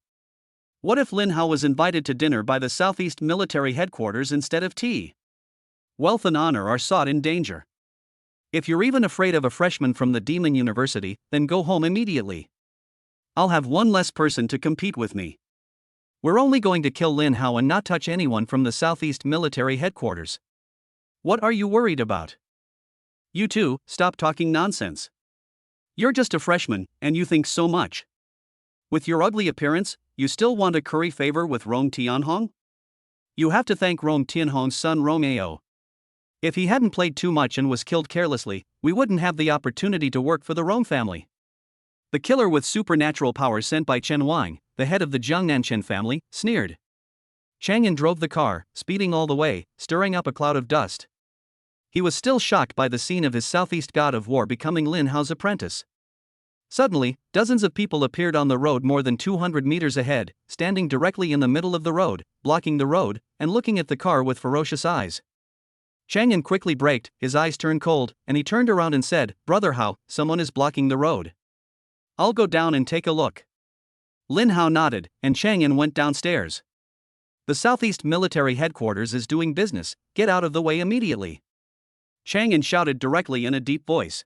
What if Lin Hao was invited to dinner by the Southeast Military Headquarters instead of tea? Wealth and honor are sought in danger. If you're even afraid of a freshman from the Demon University, then go home immediately. I'll have one less person to compete with me. We're only going to kill Lin Hao and not touch anyone from the Southeast Military Headquarters. What are you worried about? You two, stop talking nonsense. You're just a freshman, and you think so much. With your ugly appearance, you still want to curry favor with Rong Tianhong? You have to thank Rong Tianhong's son Rong Ao. If he hadn't played too much and was killed carelessly, we wouldn't have the opportunity to work for the Rong family. The killer with supernatural powers sent by Chen Wang, the head of the Jiangnan Chen family, sneered. Chang'an drove the car, speeding all the way, stirring up a cloud of dust. He was still shocked by the scene of his Southeast god of war becoming Lin Hao's apprentice. Suddenly, dozens of people appeared on the road more than 200 meters ahead, standing directly in the middle of the road, blocking the road, and looking at the car with ferocious eyes. Chang'an quickly braked, his eyes turned cold, and he turned around and said, "Brother Hao, someone is blocking the road. I'll go down and take a look." Lin Hao nodded, and Chang'an went downstairs. "The Southeast Military Headquarters is doing business, get out of the way immediately." Chang'an shouted directly in a deep voice.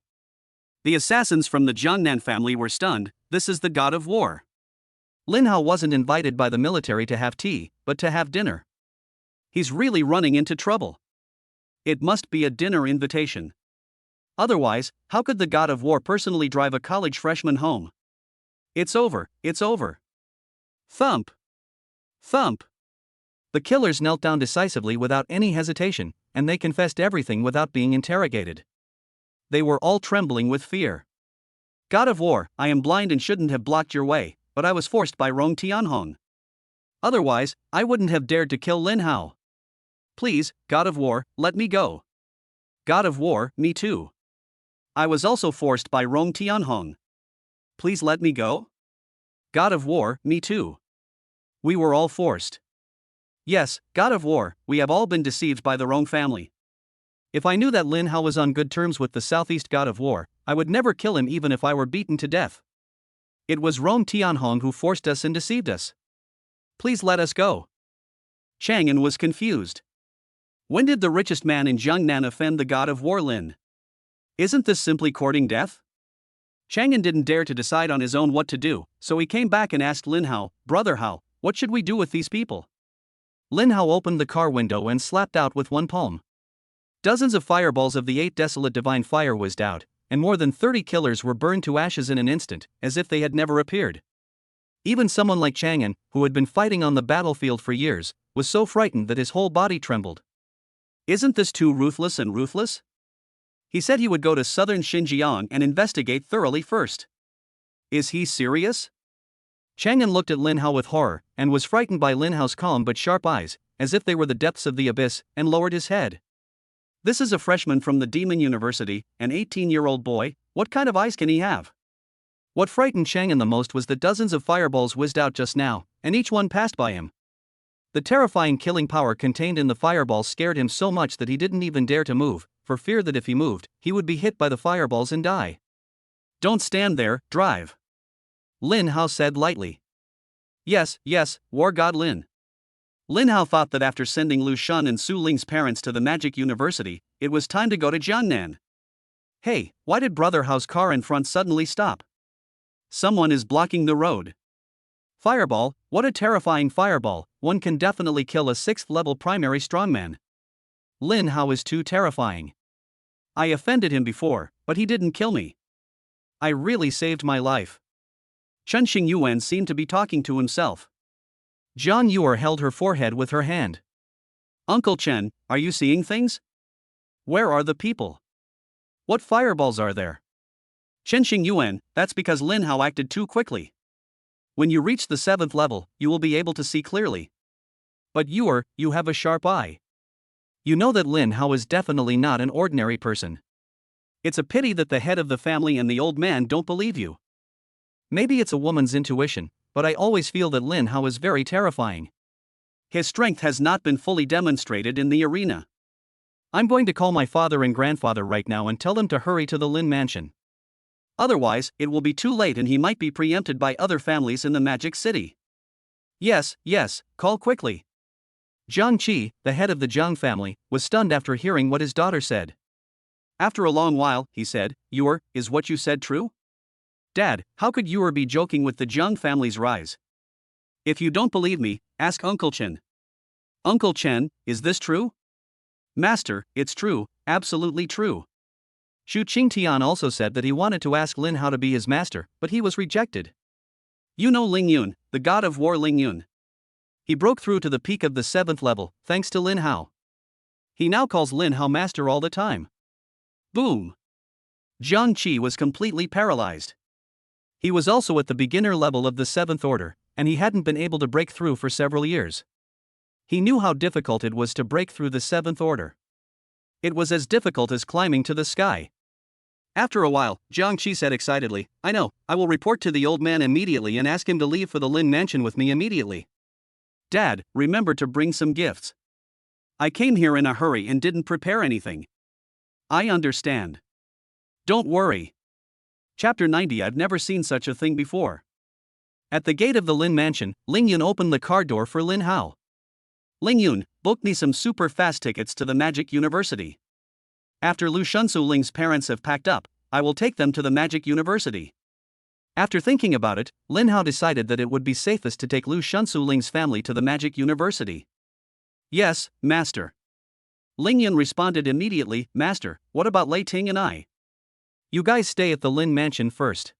The assassins from the Jiangnan family were stunned. This is the god of war. Lin Hao wasn't invited by the military to have tea, but to have dinner. He's really running into trouble. It must be a dinner invitation. Otherwise, how could the god of war personally drive a college freshman home? It's over, it's over. Thump! Thump! The killers knelt down decisively without any hesitation, and they confessed everything without being interrogated. They were all trembling with fear. "God of war, I am blind and shouldn't have blocked your way, but I was forced by Rong Tianhong. Otherwise, I wouldn't have dared to kill Lin Hao. Please, God of war, let me go." "God of war, me too. I was also forced by Rong Tianhong. Please let me go." "God of war, me too. We were all forced." "Yes, God of war, we have all been deceived by the Rong family. If I knew that Lin Hao was on good terms with the Southeast god of war, I would never kill him even if I were beaten to death. It was Rong Tianhong who forced us and deceived us. Please let us go." Chang'an was confused. When did the richest man in Jiangnan offend the god of war Lin? Isn't this simply courting death? Chang'an didn't dare to decide on his own what to do, so he came back and asked Lin Hao, "Brother Hao, what should we do with these people?" Lin Hao opened the car window and slapped out with one palm. Dozens of fireballs of the 8 Desolate divine fire whizzed out, and more than 30 killers were burned to ashes in an instant, as if they had never appeared. Even someone like Chang'an, who had been fighting on the battlefield for years, was so frightened that his whole body trembled. Isn't this too ruthless and ruthless? He said he would go to southern Xinjiang and investigate thoroughly first. Is he serious? Chang'an looked at Lin Hao with horror, and was frightened by Lin Hao's calm but sharp eyes, as if they were the depths of the abyss, and lowered his head. This is a freshman from the Demon University, an 18-year-old boy. What kind of eyes can he have? What frightened Chang'an the most was that dozens of fireballs whizzed out just now, and each one passed by him. The terrifying killing power contained in the fireballs scared him so much that he didn't even dare to move, for fear that if he moved, he would be hit by the fireballs and die. "Don't stand there, drive," Lin Hao said lightly. Yes, war god Lin. Lin Hao thought that after sending Lu Shun and Su Ling's parents to the Magic University, it was time to go to Jiangnan. Hey, why did Brother Hao's car in front suddenly stop? Someone is blocking the road. Fireball, what a terrifying fireball, one can definitely kill a 6th level primary strongman. Lin Hao is too terrifying. I offended him before, but he didn't kill me. I really saved my life. Chen Xingyuan seemed to be talking to himself. Zhang Yuer held her forehead with her hand. Uncle Chen, are you seeing things? Where are the people? What fireballs are there? Chen Xingyuan, that's because Lin Hao acted too quickly. When you reach the 7th level, you will be able to see clearly. But you have a sharp eye. You know that Lin Hao is definitely not an ordinary person. It's a pity that the head of the family and the old man don't believe you. Maybe it's a woman's intuition, but I always feel that Lin Hao is very terrifying. His strength has not been fully demonstrated in the arena. I'm going to call my father and grandfather right now and tell them to hurry to the Lin mansion. Otherwise, it will be too late and he might be preempted by other families in the Magic City. Yes, call quickly. Jiang Qi, the head of the Jiang family, was stunned after hearing what his daughter said. After a long while, he said, is what you said true? Dad, how could you be joking with the Jiang family's rise? If you don't believe me, ask Uncle Chen. Uncle Chen, is this true? Master, it's true, absolutely true. Xu Qingtian also said that he wanted to ask Lin Hao to be his master, but he was rejected. You know Ling Yun, the god of war Ling Yun. He broke through to the peak of the 7th level, thanks to Lin Hao. He now calls Lin Hao master all the time. Boom! Jiang Qi was completely paralyzed. He was also at the beginner level of the 7th order, and he hadn't been able to break through for several years. He knew how difficult it was to break through the 7th order. It was as difficult as climbing to the sky. After a while, Jiangqi said excitedly, I know, I will report to the old man immediately and ask him to leave for the Lin mansion with me immediately. Dad, remember to bring some gifts. I came here in a hurry and didn't prepare anything. I understand. Don't worry. Chapter 90. I've never seen such a thing before. At the gate of the Lin mansion, Ling Yun opened the car door for Lin Hao. Ling Yun, book me some super fast tickets to the Magic University. After Lu Shunsu-Ling's parents have packed up, I will take them to the Magic University. After thinking about it, Lin Hao decided that it would be safest to take Lu Shunsu-Ling's family to the Magic University. Yes, Master. Ling Yun responded immediately, Master, what about Lei Ting and I? You guys stay at the Lin mansion first.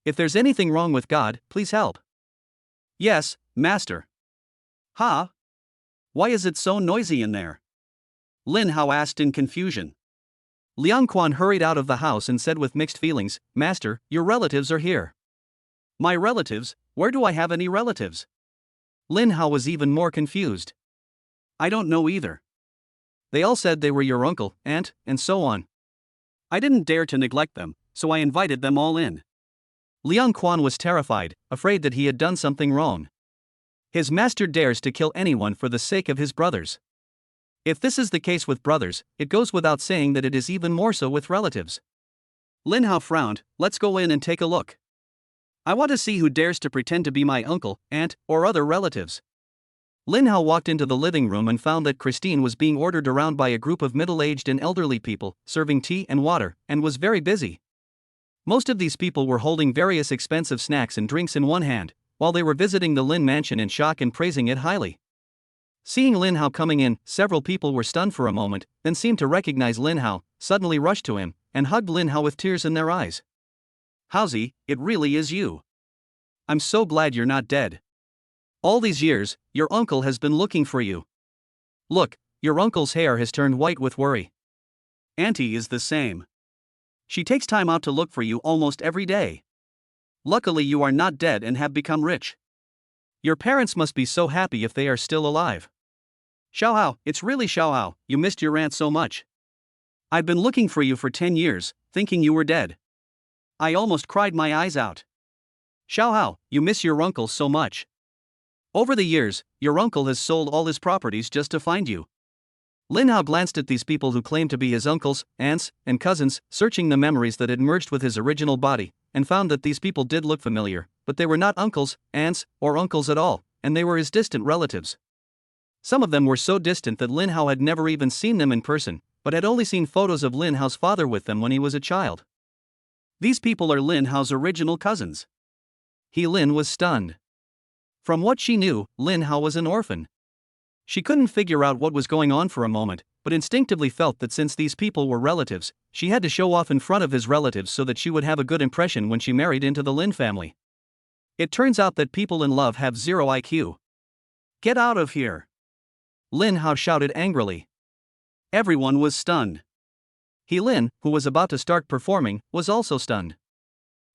If there's anything wrong with God, please help. Yes, Master. Huh? Why is it so noisy in there? Lin Hao asked in confusion. Liang Quan hurried out of the house and said with mixed feelings, Master, your relatives are here. My relatives? Where do I have any relatives? Lin Hao was even more confused. I don't know either. They all said they were your uncle, aunt, and so on. I didn't dare to neglect them, so I invited them all in. Liang Quan was terrified, afraid that he had done something wrong. His master dares to kill anyone for the sake of his brothers. If this is the case with brothers, it goes without saying that it is even more so with relatives. Lin Hao frowned, let's go in and take a look. I want to see who dares to pretend to be my uncle, aunt, or other relatives. Lin Hao walked into the living room and found that Christine was being ordered around by a group of middle-aged and elderly people, serving tea and water, and was very busy. Most of these people were holding various expensive snacks and drinks in one hand, while they were visiting the Lin mansion in shock and praising it highly. Seeing Lin Hao coming in, several people were stunned for a moment, then seemed to recognize Lin Hao, suddenly rushed to him, and hugged Lin Hao with tears in their eyes. Haozi, it really is you. I'm so glad you're not dead. All these years, your uncle has been looking for you. Look, your uncle's hair has turned white with worry. Auntie is the same. She takes time out to look for you almost every day. Luckily you are not dead and have become rich. Your parents must be so happy if they are still alive. Xiaohao, it's really Xiaohao, you missed your aunt so much. I've been looking for you for 10 years, thinking you were dead. I almost cried my eyes out. Xiaohao, you miss your uncle so much. Over the years, your uncle has sold all his properties just to find you. Lin Hao glanced at these people who claimed to be his uncles, aunts, and cousins, searching the memories that had merged with his original body, and found that these people did look familiar, but they were not uncles, aunts, or uncles at all, and they were his distant relatives. Some of them were so distant that Lin Hao had never even seen them in person, but had only seen photos of Lin Hao's father with them when he was a child. These people are Lin Hao's original cousins. Lin was stunned. From what she knew, Lin Hao was an orphan. She couldn't figure out what was going on for a moment, but instinctively felt that since these people were relatives, she had to show off in front of his relatives so that she would have a good impression when she married into the Lin family. It turns out that people in love have zero IQ. Get out of here! Lin Hao shouted angrily. Everyone was stunned. Lin, who was about to start performing, was also stunned.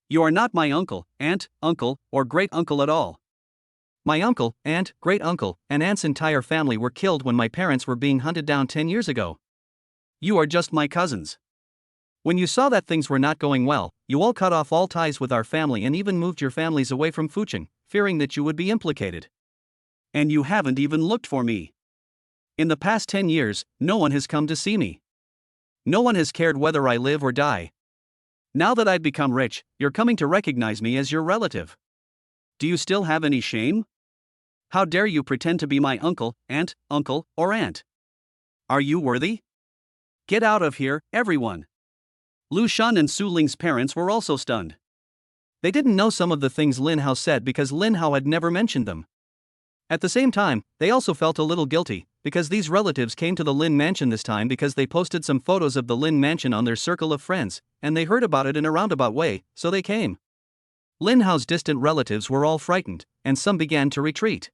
You are not my uncle, aunt, uncle, or great-uncle at all. My uncle, aunt, great-uncle, and aunt's entire family were killed when my parents were being hunted down 10 years ago. You are just my cousins. When you saw that things were not going well, you all cut off all ties with our family and even moved your families away from Fucheng, fearing that you would be implicated. And you haven't even looked for me. In the past 10 years, no one has come to see me. No one has cared whether I live or die. Now that I've become rich, you're coming to recognize me as your relative. Do you still have any shame? How dare you pretend to be my uncle, aunt, uncle, or aunt? Are you worthy? Get out of here, everyone. Lu Shan and Su Ling's parents were also stunned. They didn't know some of the things Lin Hao said because Lin Hao had never mentioned them. At the same time, they also felt a little guilty, because these relatives came to the Lin mansion this time because they posted some photos of the Lin mansion on their circle of friends, and they heard about it in a roundabout way, so they came. Lin Hao's distant relatives were all frightened, and some began to retreat.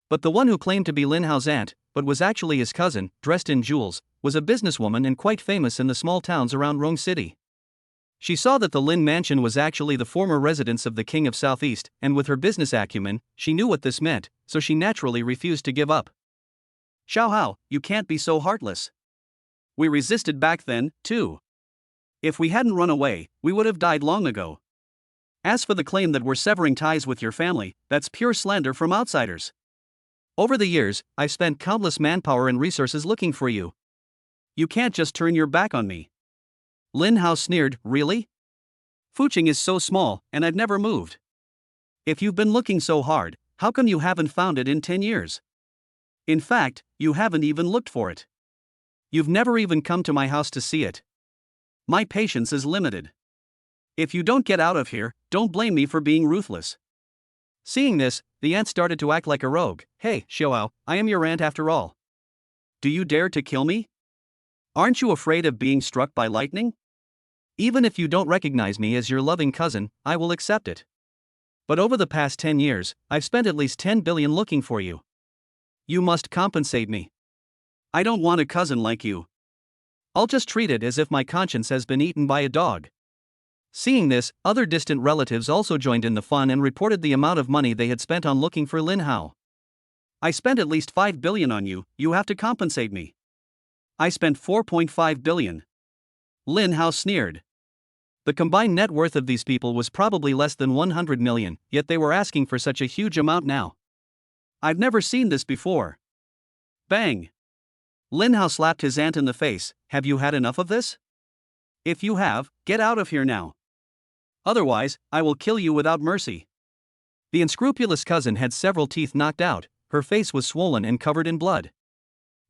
But the one who claimed to be Lin Hao's aunt, but was actually his cousin, dressed in jewels, was a businesswoman and quite famous in the small towns around Rong City. She saw that the Lin mansion was actually the former residence of the King of Southeast, and with her business acumen, she knew what this meant, so she naturally refused to give up. Xiaohao, you can't be so heartless. We resisted back then, too. If we hadn't run away, we would have died long ago. As for the claim that we're severing ties with your family, that's pure slander from outsiders. Over the years, I've spent countless manpower and resources looking for you. You can't just turn your back on me. Lin Hao sneered, really? Fuching is so small, and I've never moved. If you've been looking so hard, how come you haven't found it in 10 years? In fact, you haven't even looked for it. You've never even come to my house to see it. My patience is limited. If you don't get out of here, don't blame me for being ruthless. Seeing this, the ant started to act like a rogue. Hey, Xiaoao, I am your aunt after all. Do you dare to kill me? Aren't you afraid of being struck by lightning? Even if you don't recognize me as your loving cousin, I will accept it. But over the past 10 years, I've spent at least 10 billion looking for you. You must compensate me. I don't want a cousin like you. I'll just treat it as if my conscience has been eaten by a dog. Seeing this, other distant relatives also joined in the fun and reported the amount of money they had spent on looking for Lin Hao. I spent at least 5 billion on you, you have to compensate me. I spent 4.5 billion. Lin Hao sneered. The combined net worth of these people was probably less than 100 million, yet they were asking for such a huge amount now. I've never seen this before. Bang! Lin Hao slapped his aunt in the face. Have you had enough of this? If you have, get out of here now. Otherwise, I will kill you without mercy. The unscrupulous cousin had several teeth knocked out, her face was swollen and covered in blood.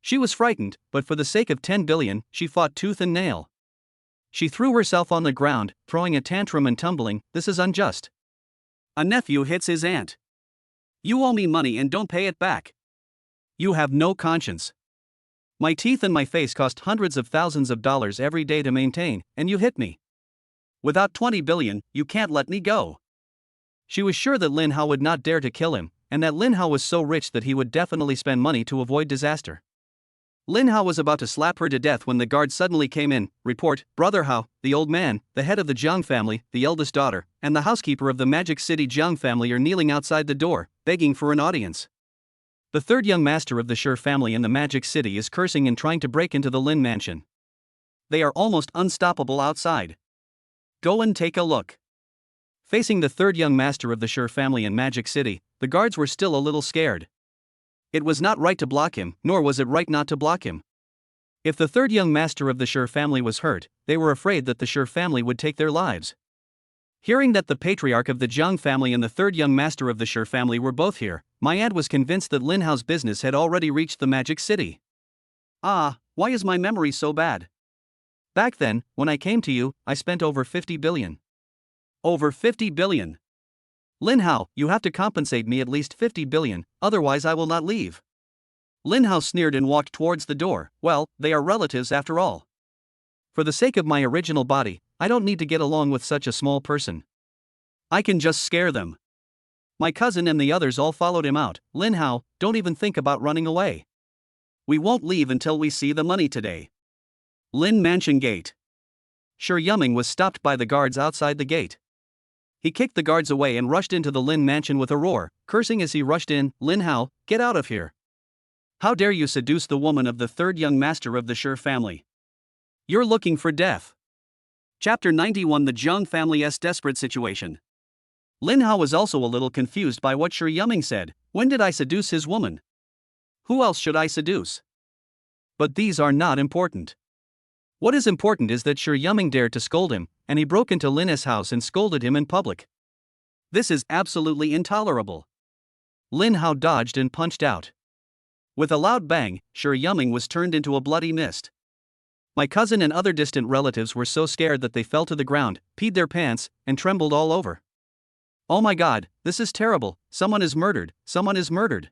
She was frightened, but for the sake of 10 billion, she fought tooth and nail. She threw herself on the ground, throwing a tantrum and tumbling. This is unjust. A nephew hits his aunt. You owe me money and don't pay it back. You have no conscience. My teeth and my face cost hundreds of thousands of dollars every day to maintain, and you hit me. Without 20 billion, you can't let me go. She was sure that Lin Hao would not dare to kill him, and that Lin Hao was so rich that he would definitely spend money to avoid disaster. Lin Hao was about to slap her to death when the guard suddenly came in. Report, Brother Hao, the old man, the head of the Jiang family, the eldest daughter, and the housekeeper of the Magic City Jiang family are kneeling outside the door, begging for an audience. The third young master of the Shi family in the Magic City is cursing and trying to break into the Lin mansion. They are almost unstoppable outside. Go and take a look. Facing the third young master of the Shi family in Magic City, the guards were still a little scared. It was not right to block him, nor was it right not to block him. If the third young master of the Shi family was hurt, they were afraid that the Shi family would take their lives. Hearing that the patriarch of the Jiang family and the third young master of the Shi family were both here, my aunt was convinced that Lin Hao's business had already reached the Magic City. Ah, why is my memory so bad? Back then, when I came to you, I spent over 50 billion. Over 50 billion. Lin Hao, you have to compensate me at least 50 billion, otherwise I will not leave. Lin Hao sneered and walked towards the door. Well, they are relatives after all. For the sake of my original body, I don't need to get along with such a small person. I can just scare them. My cousin and the others all followed him out. Lin Hao, don't even think about running away. We won't leave until we see the money today. Lin Mansion Gate. Shi Yuming was stopped by the guards outside the gate. He kicked the guards away and rushed into the Lin Mansion with a roar, cursing as he rushed in. Lin Hao, get out of here. How dare you seduce the woman of the third young master of the Shi family? You're looking for death. Chapter 91. The Jiang family's desperate situation. Lin Hao was also a little confused by what Shi Yuming said. When did I seduce his woman? Who else should I seduce? But these are not important. What is important is that Shi Yuming dared to scold him, and he broke into Lin's house and scolded him in public. This is absolutely intolerable. Lin Hao dodged and punched out. With a loud bang, Shi Yuming was turned into a bloody mist. My cousin and other distant relatives were so scared that they fell to the ground, peed their pants, and trembled all over. Oh my god, this is terrible, someone is murdered, someone is murdered.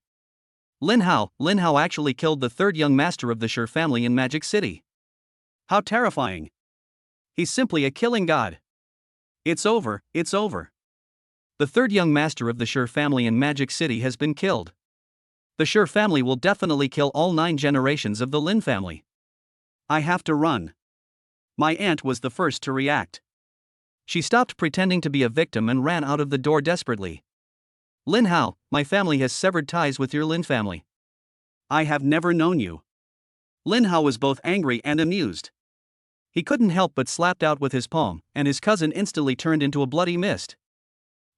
Lin Hao actually killed the third young master of the Shi family in Magic City. How terrifying. He's simply a killing god. It's over, it's over. The third young master of the Shi family in Magic City has been killed. The Shi family will definitely kill all 9 generations of the Lin family. I have to run. My aunt was the first to react. She stopped pretending to be a victim and ran out of the door desperately. Lin Hao, my family has severed ties with your Lin family. I have never known you. Lin Hao was both angry and amused. He couldn't help but slapped out with his palm, and his cousin instantly turned into a bloody mist.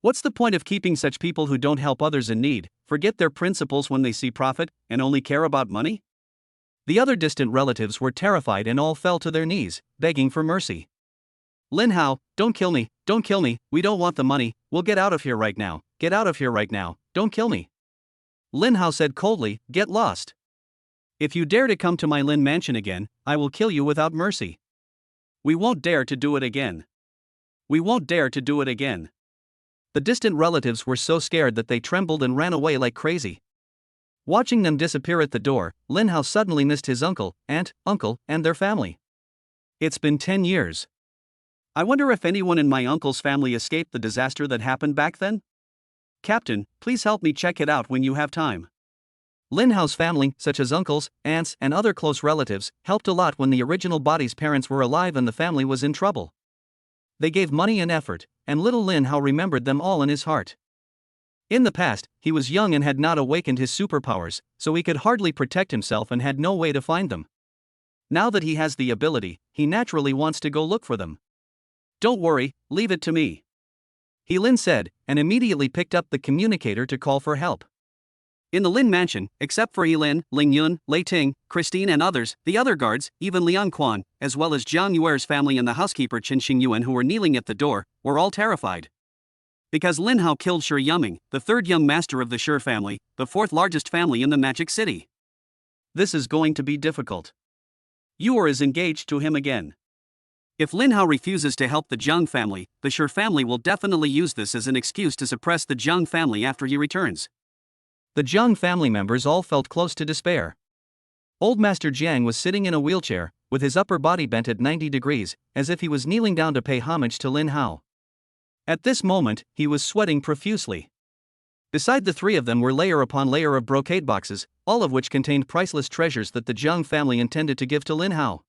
What's the point of keeping such people who don't help others in need, forget their principles when they see profit, and only care about money? The other distant relatives were terrified and all fell to their knees, begging for mercy. Lin Hao, don't kill me, we don't want the money, we'll get out of here right now, don't kill me. Lin Hao said coldly, get lost. If you dare to come to my Lin mansion again, I will kill you without mercy. We won't dare to do it again. The distant relatives were so scared that they trembled and ran away like crazy. Watching them disappear at the door, Lin Hao suddenly missed his uncle, aunt, and their family. It's been 10 years. I wonder if anyone in my uncle's family escaped the disaster that happened back then? Captain, please help me check it out when you have time. Lin Hao's family, such as uncles, aunts, and other close relatives, helped a lot when the original body's parents were alive and the family was in trouble. They gave money and effort, and little Lin Hao remembered them all in his heart. In the past, he was young and had not awakened his superpowers, so he could hardly protect himself and had no way to find them. Now that he has the ability, he naturally wants to go look for them. Don't worry, leave it to me. He Lin said, and immediately picked up the communicator to call for help. In the Lin mansion, except for Yilin, Ling Yun, Lei Ting, Christine and others, the other guards, even Liang Quan, as well as Jiang Yuer's family and the housekeeper Chen Xingyuan who were kneeling at the door, were all terrified. Because Lin Hao killed Shi Yuming, the third young master of the Shi family, the fourth largest family in the Magic City. This is going to be difficult. Yuer is engaged to him again. If Lin Hao refuses to help the Jiang family, the Shi family will definitely use this as an excuse to suppress the Jiang family after he returns. The Jiang family members all felt close to despair. Old Master Jiang was sitting in a wheelchair, with his upper body bent at 90 degrees, as if he was kneeling down to pay homage to Lin Hao. At this moment, he was sweating profusely. Beside the three of them were layer upon layer of brocade boxes, all of which contained priceless treasures that the Jiang family intended to give to Lin Hao.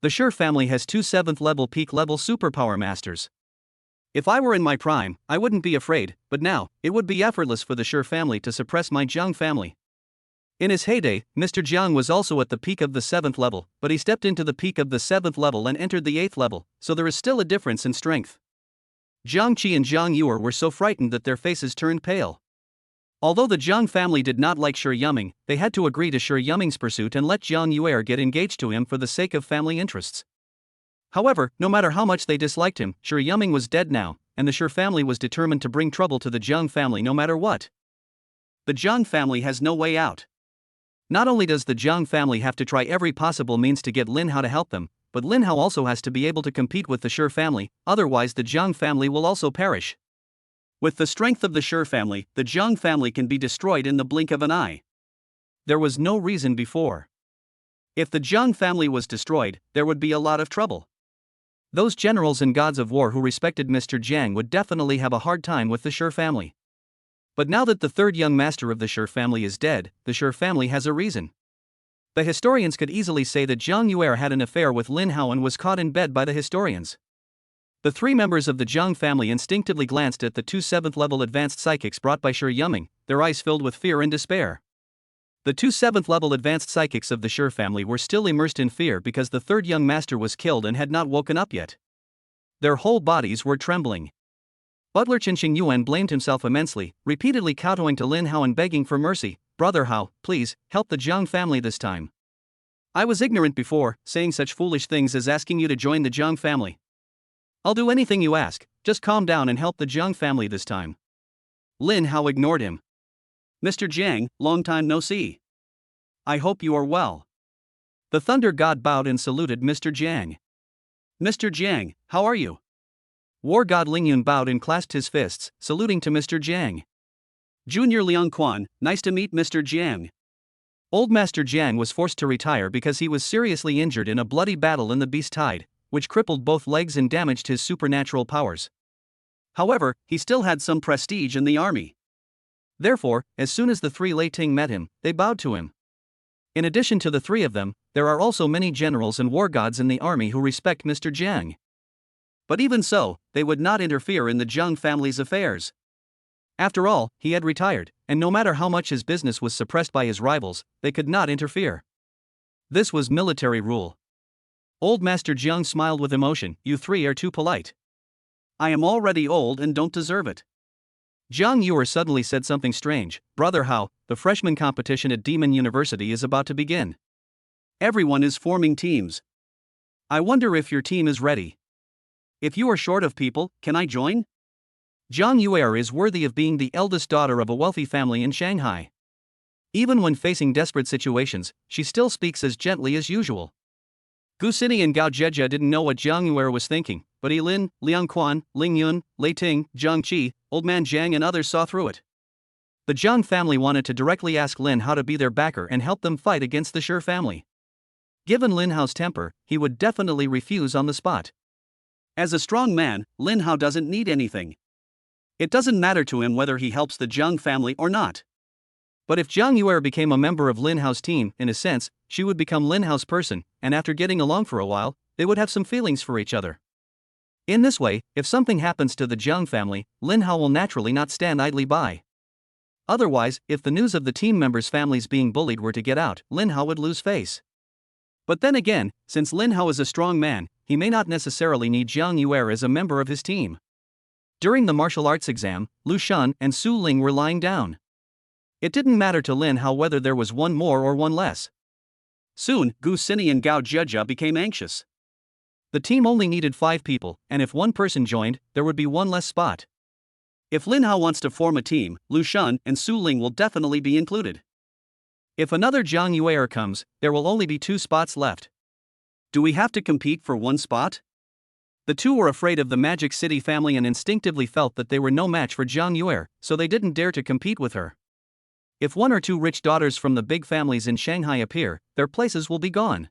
The Shi family has 2 7th-level peak-level superpower masters. If I were in my prime, I wouldn't be afraid, but now, it would be effortless for the Shi family to suppress my Jiang family. In his heyday, Mr. Jiang was also at the peak of the 7th level, but he stepped into the peak of the 7th level and entered the 8th level, so there is still a difference in strength. Jiang Qi and Jiang Yuer were so frightened that their faces turned pale. Although the Jiang family did not like Shi Yuming, they had to agree to Shi Yuming's pursuit and let Jiang Yuer get engaged to him for the sake of family interests. However, no matter how much they disliked him, Shi Yuming was dead now, and the Shi family was determined to bring trouble to the Jiang family no matter what. The Jiang family has no way out. Not only does the Jiang family have to try every possible means to get Lin Hao to help them, but Lin Hao also has to be able to compete with the Shi family, otherwise the Jiang family will also perish. With the strength of the Shi family, the Jiang family can be destroyed in the blink of an eye. There was no reason before. If the Jiang family was destroyed, there would be a lot of trouble. Those generals and gods of war who respected Mr. Jiang would definitely have a hard time with the Shi family. But now that the third young master of the Shi family is dead, the Shi family has a reason. The historians could easily say that Jiang Yuer had an affair with Lin Hao and was caught in bed by the historians. The three members of the Jiang family instinctively glanced at the 2 7th-level advanced psychics brought by Shi Yuming, their eyes filled with fear and despair. The 2 7th-level advanced psychics of the Shi family were still immersed in fear because the third young master was killed and had not woken up yet. Their whole bodies were trembling. Butler Chen Xingyuan blamed himself immensely, repeatedly kowtowing to Lin Hao and begging for mercy. Brother Hao, please, help the Jiang family this time. I was ignorant before, saying such foolish things as asking you to join the Jiang family. I'll do anything you ask, just calm down and help the Jiang family this time. Lin Hao ignored him. Mr. Jiang, long time no see. I hope you are well. The Thunder God bowed and saluted Mr. Jiang. Mr. Jiang, how are you? War God Lingyun bowed and clasped his fists, saluting to Mr. Jiang. Junior Liang Quan, nice to meet Mr. Jiang. Old Master Jiang was forced to retire because he was seriously injured in a bloody battle in the Beast Tide, which crippled both legs and damaged his supernatural powers. However, he still had some prestige in the army. Therefore, as soon as the three Lei Ting met him, they bowed to him. In addition to the three of them, there are also many generals and war gods in the army who respect Mr. Jiang. But even so, they would not interfere in the Jiang family's affairs. After all, he had retired, and no matter how much his business was suppressed by his rivals, they could not interfere. This was military rule. Old Master Jiang smiled with emotion. You three are too polite. I am already old and don't deserve it. Jiang Yuer suddenly said something strange. Brother Hao, the freshman competition at Demon University is about to begin. Everyone is forming teams. I wonder if your team is ready. If you are short of people, can I join? Jiang Yuer is worthy of being the eldest daughter of a wealthy family in Shanghai. Even when facing desperate situations, she still speaks as gently as usual. Gu Xini and Gao Jieja didn't know what Jiang Yuer was thinking, but Lin, Liang Quan, Ling Yun, Lei Ting, Zhang Qi, Old Man Jiang and others saw through it. The Jiang family wanted to directly ask Lin Hao to be their backer and help them fight against the Shi family. Given Lin Hao's temper, he would definitely refuse on the spot. As a strong man, Lin Hao doesn't need anything. It doesn't matter to him whether he helps the Jiang family or not. But if Jiang Yuer became a member of Lin Hao's team, in a sense, she would become Lin Hao's person, and after getting along for a while, they would have some feelings for each other. In this way, if something happens to the Jiang family, Lin Hao will naturally not stand idly by. Otherwise, if the news of the team members' families being bullied were to get out, Lin Hao would lose face. But then again, since Lin Hao is a strong man, he may not necessarily need Jiang Yuer as a member of his team. During the martial arts exam, Lu Shan and Su Ling were lying down. It didn't matter to Lin Hao whether there was one more or one less. Soon, Gu Xini and Gao Jieja became anxious. The team only needed 5 people, and if one person joined, there would be one less spot. If Lin Hao wants to form a team, Lu Shan and Su Ling will definitely be included. If another Jiang Yuer comes, there will only be 2 spots left. Do we have to compete for one spot? The two were afraid of the Magic City family and instinctively felt that they were no match for Jiang Yuer, so they didn't dare to compete with her. If 1 or 2 rich daughters from the big families in Shanghai appear, their places will be gone.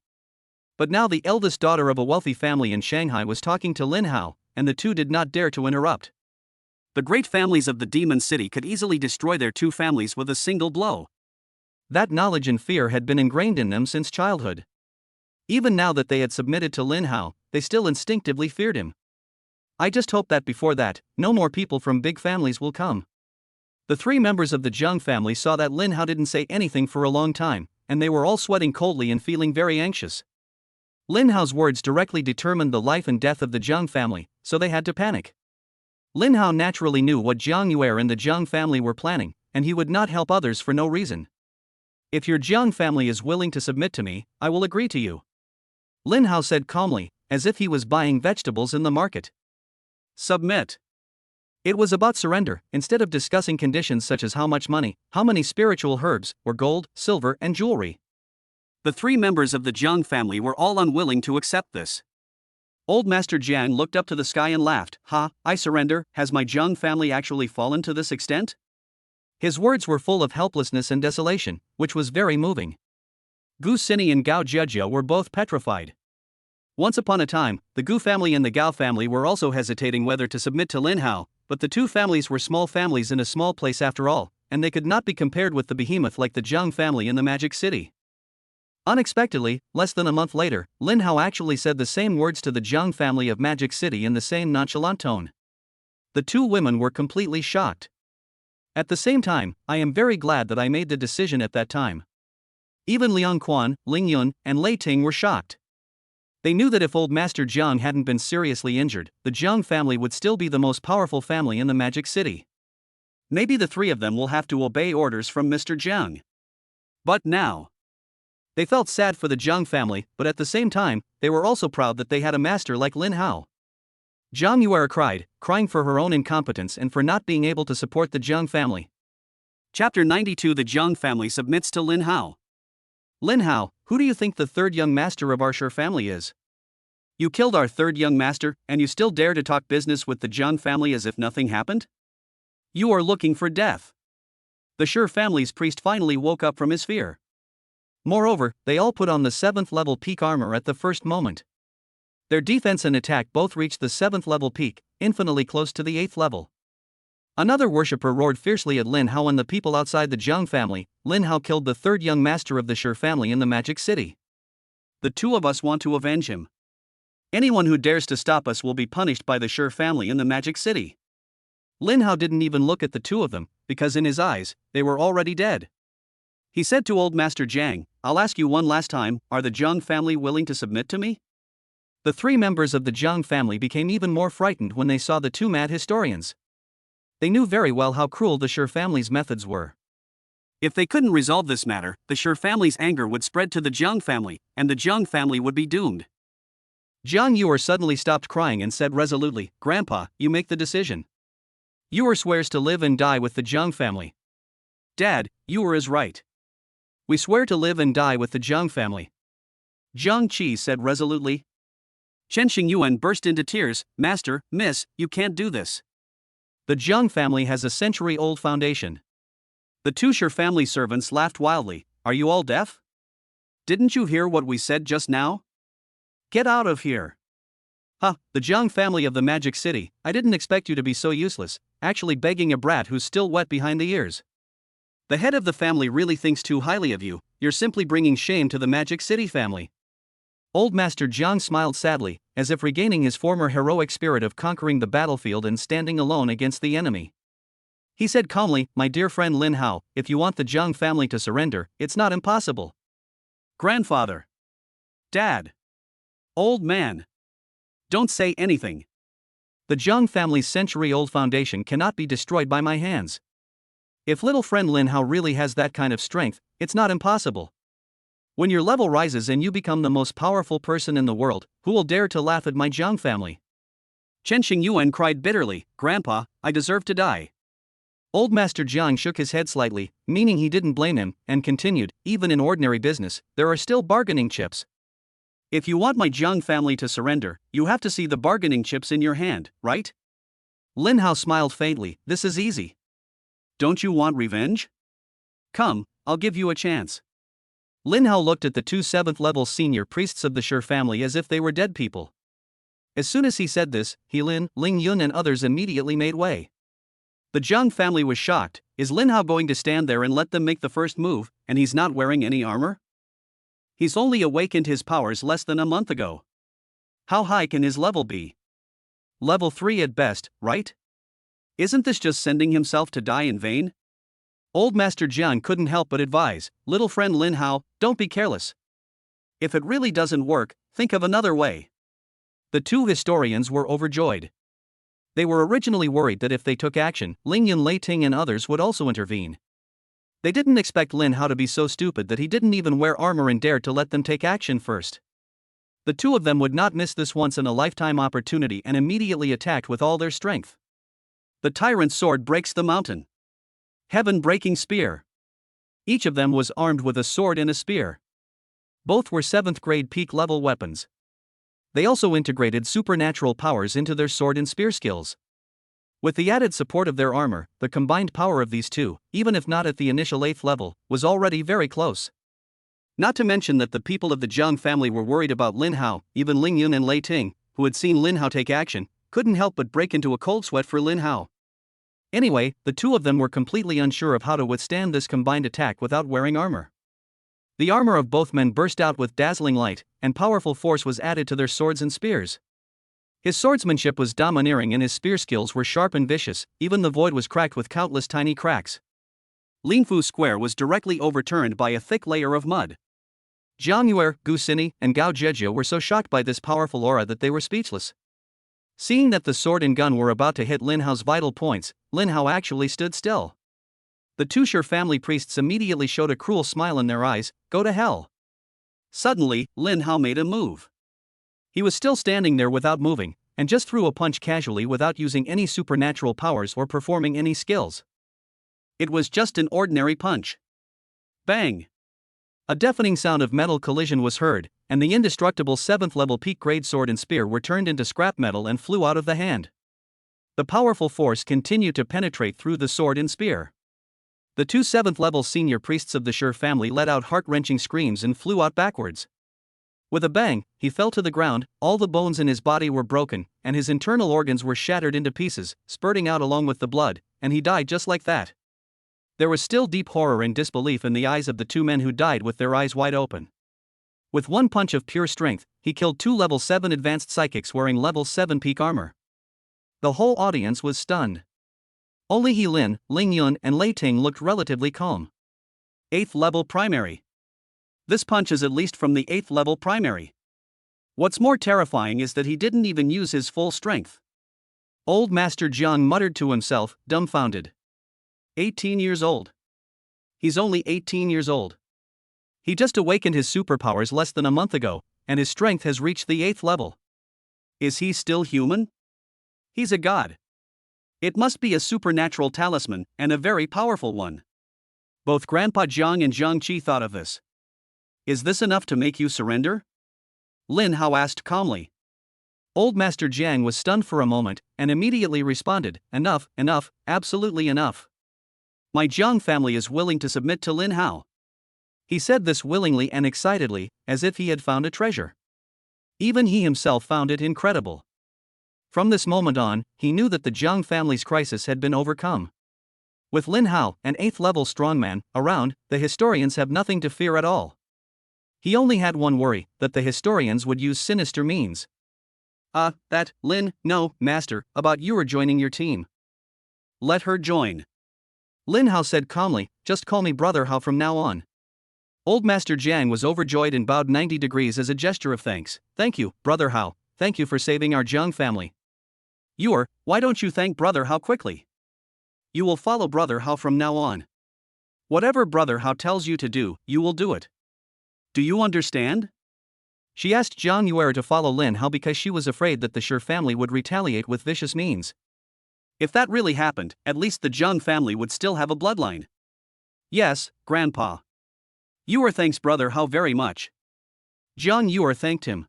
But now the eldest daughter of a wealthy family in Shanghai was talking to Lin Hao, and the two did not dare to interrupt. The great families of the Demon City could easily destroy their 2 families with a single blow. That knowledge and fear had been ingrained in them since childhood. Even now that they had submitted to Lin Hao, they still instinctively feared him. I just hope that before that, no more people from big families will come. The 3 members of the Jiang family saw that Lin Hao didn't say anything for a long time, and they were all sweating coldly and feeling very anxious. Lin Hao's words directly determined the life and death of the Jiang family, so they had to panic. Lin Hao naturally knew what Jiang Yuer and the Jiang family were planning, and he would not help others for no reason. If your Jiang family is willing to submit to me, I will agree to you. Lin Hao said calmly, as if he was buying vegetables in the market. Submit. It was about surrender, instead of discussing conditions such as how much money, how many spiritual herbs, or gold, silver, and jewelry. The 3 members of the Jiang family were all unwilling to accept this. Old Master Jiang looked up to the sky and laughed. Ha, I surrender. Has my Jiang family actually fallen to this extent? His words were full of helplessness and desolation, which was very moving. Gu Xini and Gao Jieja were both petrified. Once upon a time, the Gu family and the Gao family were also hesitating whether to submit to Lin Hao, but the 2 families were small families in a small place after all, and they could not be compared with the behemoth like the Jiang family in the Magic City. Unexpectedly, less than a month later, Lin Hao actually said the same words to the Jiang family of Magic City in the same nonchalant tone. The 2 women were completely shocked. At the same time, I am very glad that I made the decision at that time. Even Liang Quan, Ling Yun, and Lei Ting were shocked. They knew that if old Master Jiang hadn't been seriously injured, the Jiang family would still be the most powerful family in the Magic City. Maybe the 3 of them will have to obey orders from Mr. Jiang. But now. They felt sad for the Jiang family, but at the same time, they were also proud that they had a master like Lin Hao. Jiang Yuer cried, crying for her own incompetence and for not being able to support the Jiang family. Chapter 92. The Jiang family submits to Lin Hao. Lin Hao, who do you think the 3rd young master of our Shi family is? You killed our 3rd young master, and you still dare to talk business with the Jiang family as if nothing happened? You are looking for death. The Shi family's priest finally woke up from his fear. Moreover, they all put on the 7th level peak armor at the first moment. Their defense and attack both reached the 7th level peak, infinitely close to the 8th level. Another worshipper roared fiercely at Lin Hao and the people outside the Jiang family. Lin Hao killed the 3rd young master of the Shi family in the Magic City. The 2 of us want to avenge him. Anyone who dares to stop us will be punished by the Shi family in the Magic City. Lin Hao didn't even look at the 2 of them, because in his eyes, they were already dead. He said to old Master Jiang, I'll ask you one last time, are the Jiang family willing to submit to me? The three members of the Jiang family became even more frightened when they saw the two mad historians. They knew very well how cruel the Shi family's methods were. If they couldn't resolve this matter, the Shi family's anger would spread to the Jiang family, and the Jiang family would be doomed. Jiang Yuer suddenly stopped crying and said resolutely, "Grandpa, you make the decision." Yuer swears to live and die with the Jiang family. Dad, Yuer is right. We swear to live and die with the Jiang family. Jiang Qi said resolutely. Chen Xingyuan burst into tears. Master, miss, you can't do this. The Jiang family has a century-old foundation. The two Shi family servants laughed wildly. Are you all deaf? Didn't you hear what we said just now? Get out of here. The Jiang family of the Magic City, I didn't expect you to be so useless, actually begging a brat who's still wet behind the ears. The head of the family really thinks too highly of you, you're simply bringing shame to the Magic City family. Old Master Jiang smiled sadly, as if regaining his former heroic spirit of conquering the battlefield and standing alone against the enemy. He said calmly, "My dear friend Lin Hao, if you want the Jiang family to surrender, it's not impossible." Grandfather. Dad. Old man. Don't say anything. The Jiang family's century-old foundation cannot be destroyed by my hands. If little friend Lin Hao really has that kind of strength, it's not impossible. When your level rises and you become the most powerful person in the world, who will dare to laugh at my Jiang family? Chen Xingyuan cried bitterly, "Grandpa, I deserve to die." Old Master Jiang shook his head slightly, meaning he didn't blame him, and continued, "Even in ordinary business, there are still bargaining chips. If you want my Jiang family to surrender, you have to see the bargaining chips in your hand, right?" Lin Hao smiled faintly. "This is easy. Don't you want revenge? Come, I'll give you a chance." Lin Hao looked at the two 7th-level senior priests of the Shi family as if they were dead people. As soon as he said this, He Lin, Ling Yun and others immediately made way. The Jiang family was shocked. Is Lin Hao going to stand there and let them make the first move, and he's not wearing any armor? He's only awakened his powers less than a month ago. How high can his level be? Level 3 at best, right? Isn't this just sending himself to die in vain? Old Master Jiang couldn't help but advise, "Little friend Lin Hao, don't be careless. If it really doesn't work, think of another way." The two historians were overjoyed. They were originally worried that if they took action, Ling Yun, Lei Ting and others would also intervene. They didn't expect Lin Hao to be so stupid that he didn't even wear armor and dared to let them take action first. The two of them would not miss this once-in-a-lifetime opportunity and immediately attacked with all their strength. The tyrant's sword breaks the mountain. Heaven-breaking spear. Each of them was armed with a sword and a spear. Both were 7th-grade peak-level weapons. They also integrated supernatural powers into their sword and spear skills. With the added support of their armor, the combined power of these two, even if not at the initial 8th level, was already very close. Not to mention that the people of the Jiang family were worried about Lin Hao. Even Ling Yun and Lei Ting, who had seen Lin Hao take action, couldn't help but break into a cold sweat for Lin Hao. Anyway, the two of them were completely unsure of how to withstand this combined attack without wearing armor. The armor of both men burst out with dazzling light, and powerful force was added to their swords and spears. His swordsmanship was domineering and his spear skills were sharp and vicious, even the void was cracked with countless tiny cracks. Linfu Square was directly overturned by a thick layer of mud. Jiang Yuer, Gu Sini, and Gao Zhezhou were so shocked by this powerful aura that they were speechless. Seeing that the sword and gun were about to hit Lin Hao's vital points, Lin Hao actually stood still. The two Shi family priests immediately showed a cruel smile in their eyes. "Go to hell." Suddenly, Lin Hao made a move. He was still standing there without moving, and just threw a punch casually without using any supernatural powers or performing any skills. It was just an ordinary punch. Bang! A deafening sound of metal collision was heard, and the indestructible 7th-level peak-grade sword and spear were turned into scrap metal and flew out of the hand. The powerful force continued to penetrate through the sword and spear. The two 7th-level senior priests of the Shi family let out heart-wrenching screams and flew out backwards. With a bang, he fell to the ground, all the bones in his body were broken, and his internal organs were shattered into pieces, spurting out along with the blood, and he died just like that. There was still deep horror and disbelief in the eyes of the two men who died with their eyes wide open. With one punch of pure strength, he killed two level 7 advanced psychics wearing level 7 peak armor. The whole audience was stunned. Only He Lin, Ling Yun, and Lei Ting looked relatively calm. 8th level primary. This punch is at least from the 8th level primary. What's more terrifying is that he didn't even use his full strength. Old Master Jiang muttered to himself, dumbfounded. 18 years old. He's only 18 years old. He just awakened his superpowers less than a month ago, and his strength has reached the 8th level. Is he still human? He's a god. It must be a supernatural talisman, and a very powerful one. Both Grandpa Jiang and Jiang Qi thought of this. Is this enough to make you surrender? Lin Hao asked calmly. Old Master Jiang was stunned for a moment, and immediately responded, enough, enough, absolutely enough. My Jiang family is willing to submit to Lin Hao. He said this willingly and excitedly, as if he had found a treasure. Even he himself found it incredible. From this moment on, he knew that the Jiang family's crisis had been overcome. With Lin Hao, an 8th level strongman, around, the historians have nothing to fear at all. He only had one worry, that the historians would use sinister means. No, Master, about you joining your team. Let her join. Lin Hao said calmly, just call me Brother Hao from now on. Old Master Jiang was overjoyed and bowed 90 degrees as a gesture of thanks. Thank you, Brother Hao, thank you for saving our Jiang family. Why don't you thank Brother Hao quickly? You will follow Brother Hao from now on. Whatever Brother Hao tells you to do, you will do it. Do you understand? She asked Jiang Yuer to follow Lin Hao because she was afraid that the Shi family would retaliate with vicious means. If that really happened, at least the Jiang family would still have a bloodline. Yes, Grandpa. Yuer thanks Brother Hao very much. Jiang Yuer thanked him.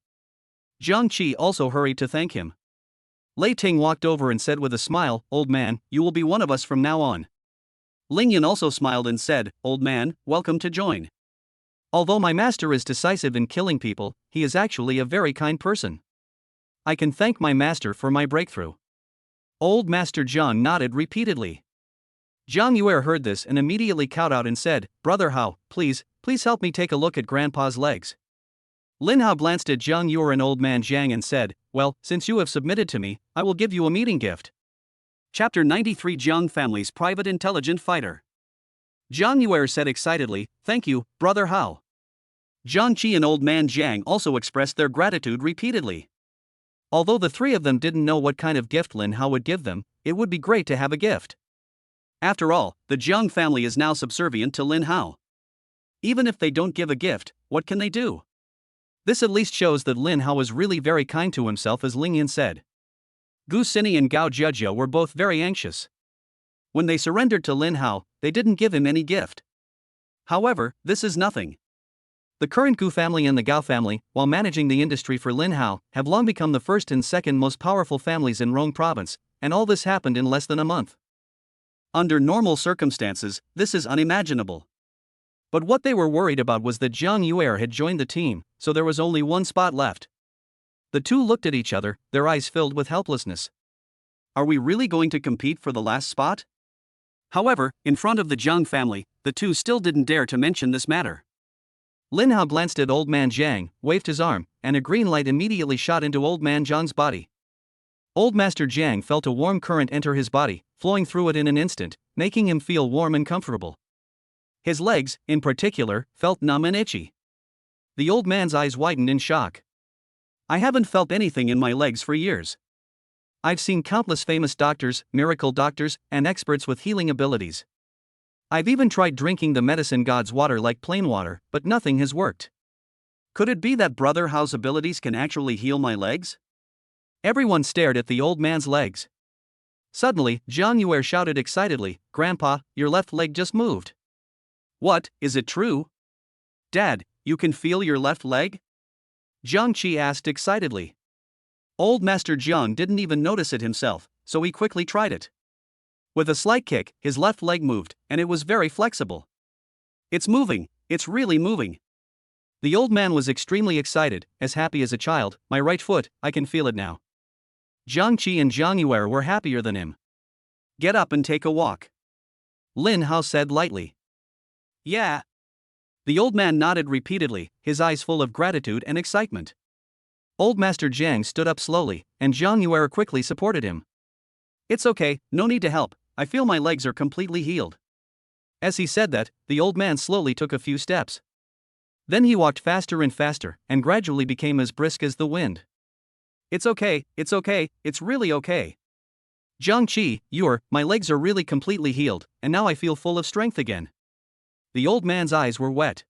Jiang Qi also hurried to thank him. Lei Ting walked over and said with a smile, Old man, you will be one of us from now on. Ling Yan also smiled and said, Old man, welcome to join. Although my master is decisive in killing people, he is actually a very kind person. I can thank my master for my breakthrough. Old Master Jiang nodded repeatedly. Jiang Yuer heard this and immediately cowed out and said, Brother Hao, please help me take a look at Grandpa's legs. Lin Hao glanced at Jiang Yuer and Old Man Jiang and said, well, since you have submitted to me, I will give you a meeting gift. Chapter 93 Jiang Family's Private Intelligent Fighter. Jiang Yuer said excitedly, thank you, Brother Hao. Jiang Qi and Old Man Jiang also expressed their gratitude repeatedly. Although the three of them didn't know what kind of gift Lin Hao would give them, it would be great to have a gift. After all, the Jiang family is now subservient to Lin Hao. Even if they don't give a gift, what can they do? This at least shows that Lin Hao was really very kind to himself, as Ling Yan said. Gu Xini and Gao Jiejia were both very anxious. When they surrendered to Lin Hao, they didn't give him any gift. However, this is nothing. The current Gu family and the Gao family, while managing the industry for Lin Hao, have long become the first and second most powerful families in Rong Province, and all this happened in less than a month. Under normal circumstances, this is unimaginable. But what they were worried about was that Jiang Yuer had joined the team, so there was only one spot left. The two looked at each other, their eyes filled with helplessness. Are we really going to compete for the last spot? However, in front of the Jiang family, the two still didn't dare to mention this matter. Lin Hao glanced at Old Man Jiang, waved his arm, and a green light immediately shot into Old Man Jiang's body. Old Master Jiang felt a warm current enter his body, flowing through it in an instant, making him feel warm and comfortable. His legs, in particular, felt numb and itchy. The old man's eyes widened in shock. I haven't felt anything in my legs for years. I've seen countless famous doctors, miracle doctors, and experts with healing abilities. I've even tried drinking the medicine god's water like plain water, but nothing has worked. Could it be that Brother Hao's abilities can actually heal my legs? Everyone stared at the old man's legs. Suddenly, Jiang Yuer shouted excitedly, Grandpa, your left leg just moved. What, is it true? Dad, you can feel your left leg? Jiang Qi asked excitedly. Old Master Jiang didn't even notice it himself, so he quickly tried it. With a slight kick, his left leg moved, and it was very flexible. It's moving, it's really moving. The old man was extremely excited, as happy as a child. My right foot, I can feel it now. Jiang Qi and Jiang Yuer were happier than him. Get up and take a walk. Lin Hao said lightly. Yeah. The old man nodded repeatedly, his eyes full of gratitude and excitement. Old Master Jiang stood up slowly, and Jiang Yuer quickly supported him. It's okay, no need to help, I feel my legs are completely healed. As he said that, the old man slowly took a few steps. Then he walked faster and faster, and gradually became as brisk as the wind. It's okay, it's really okay. Jiangqi, my legs are really completely healed, and now I feel full of strength again. The old man's eyes were wet.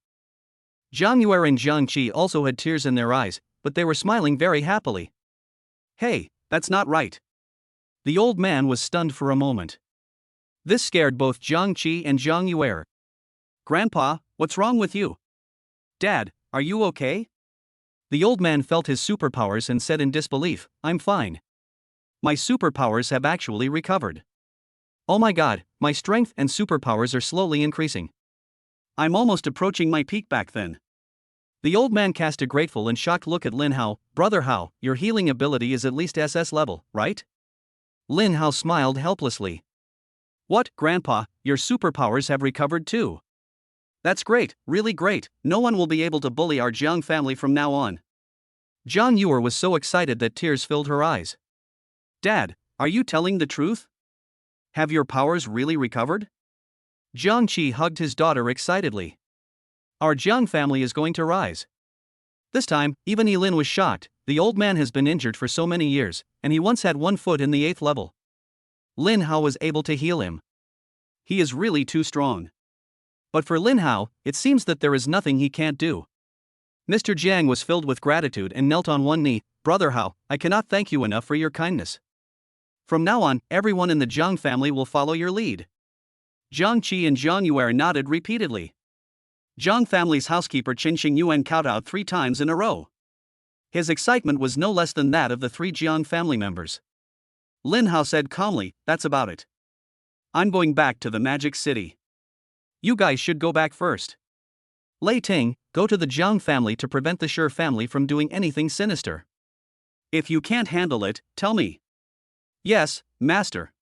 Jiang Yue and Jiangqi also had tears in their eyes, but they were smiling very happily. Hey, that's not right. The old man was stunned for a moment. This scared both Jiangqi and Jiang Yue. Grandpa, what's wrong with you? Dad, are you okay? The old man felt his superpowers and said in disbelief, I'm fine. My superpowers have actually recovered. Oh my god, my strength and superpowers are slowly increasing. I'm almost approaching my peak back then. The old man cast a grateful and shocked look at Lin Hao. Brother Hao, your healing ability is at least SS level, right? Lin Hao smiled helplessly. What, Grandpa, your superpowers have recovered too? That's great, really great, no one will be able to bully our Jiang family from now on. Jiang Yue was so excited that tears filled her eyes. Dad, are you telling the truth? Have your powers really recovered? Jiangqi hugged his daughter excitedly. Our Jiang family is going to rise. This time, even Yilin was shocked. The old man has been injured for so many years, and he once had 1 foot in the 8th level. Lin Hao was able to heal him. He is really too strong. But for Lin Hao, it seems that there is nothing he can't do. Mr. Jiang was filled with gratitude and knelt on one knee. Brother Hao, I cannot thank you enough for your kindness. From now on, everyone in the Jiang family will follow your lead. Jiangqi and Jiang Yue nodded repeatedly. Jiang family's housekeeper Qin Xingyuan kowtowed 3 times in a row. His excitement was no less than that of the 3 Jiang family members. Lin Hao said calmly, that's about it. I'm going back to the Magic City. You guys should go back first. Lei Ting, go to the Jiang family to prevent the Shi family from doing anything sinister. If you can't handle it, tell me. Yes, master.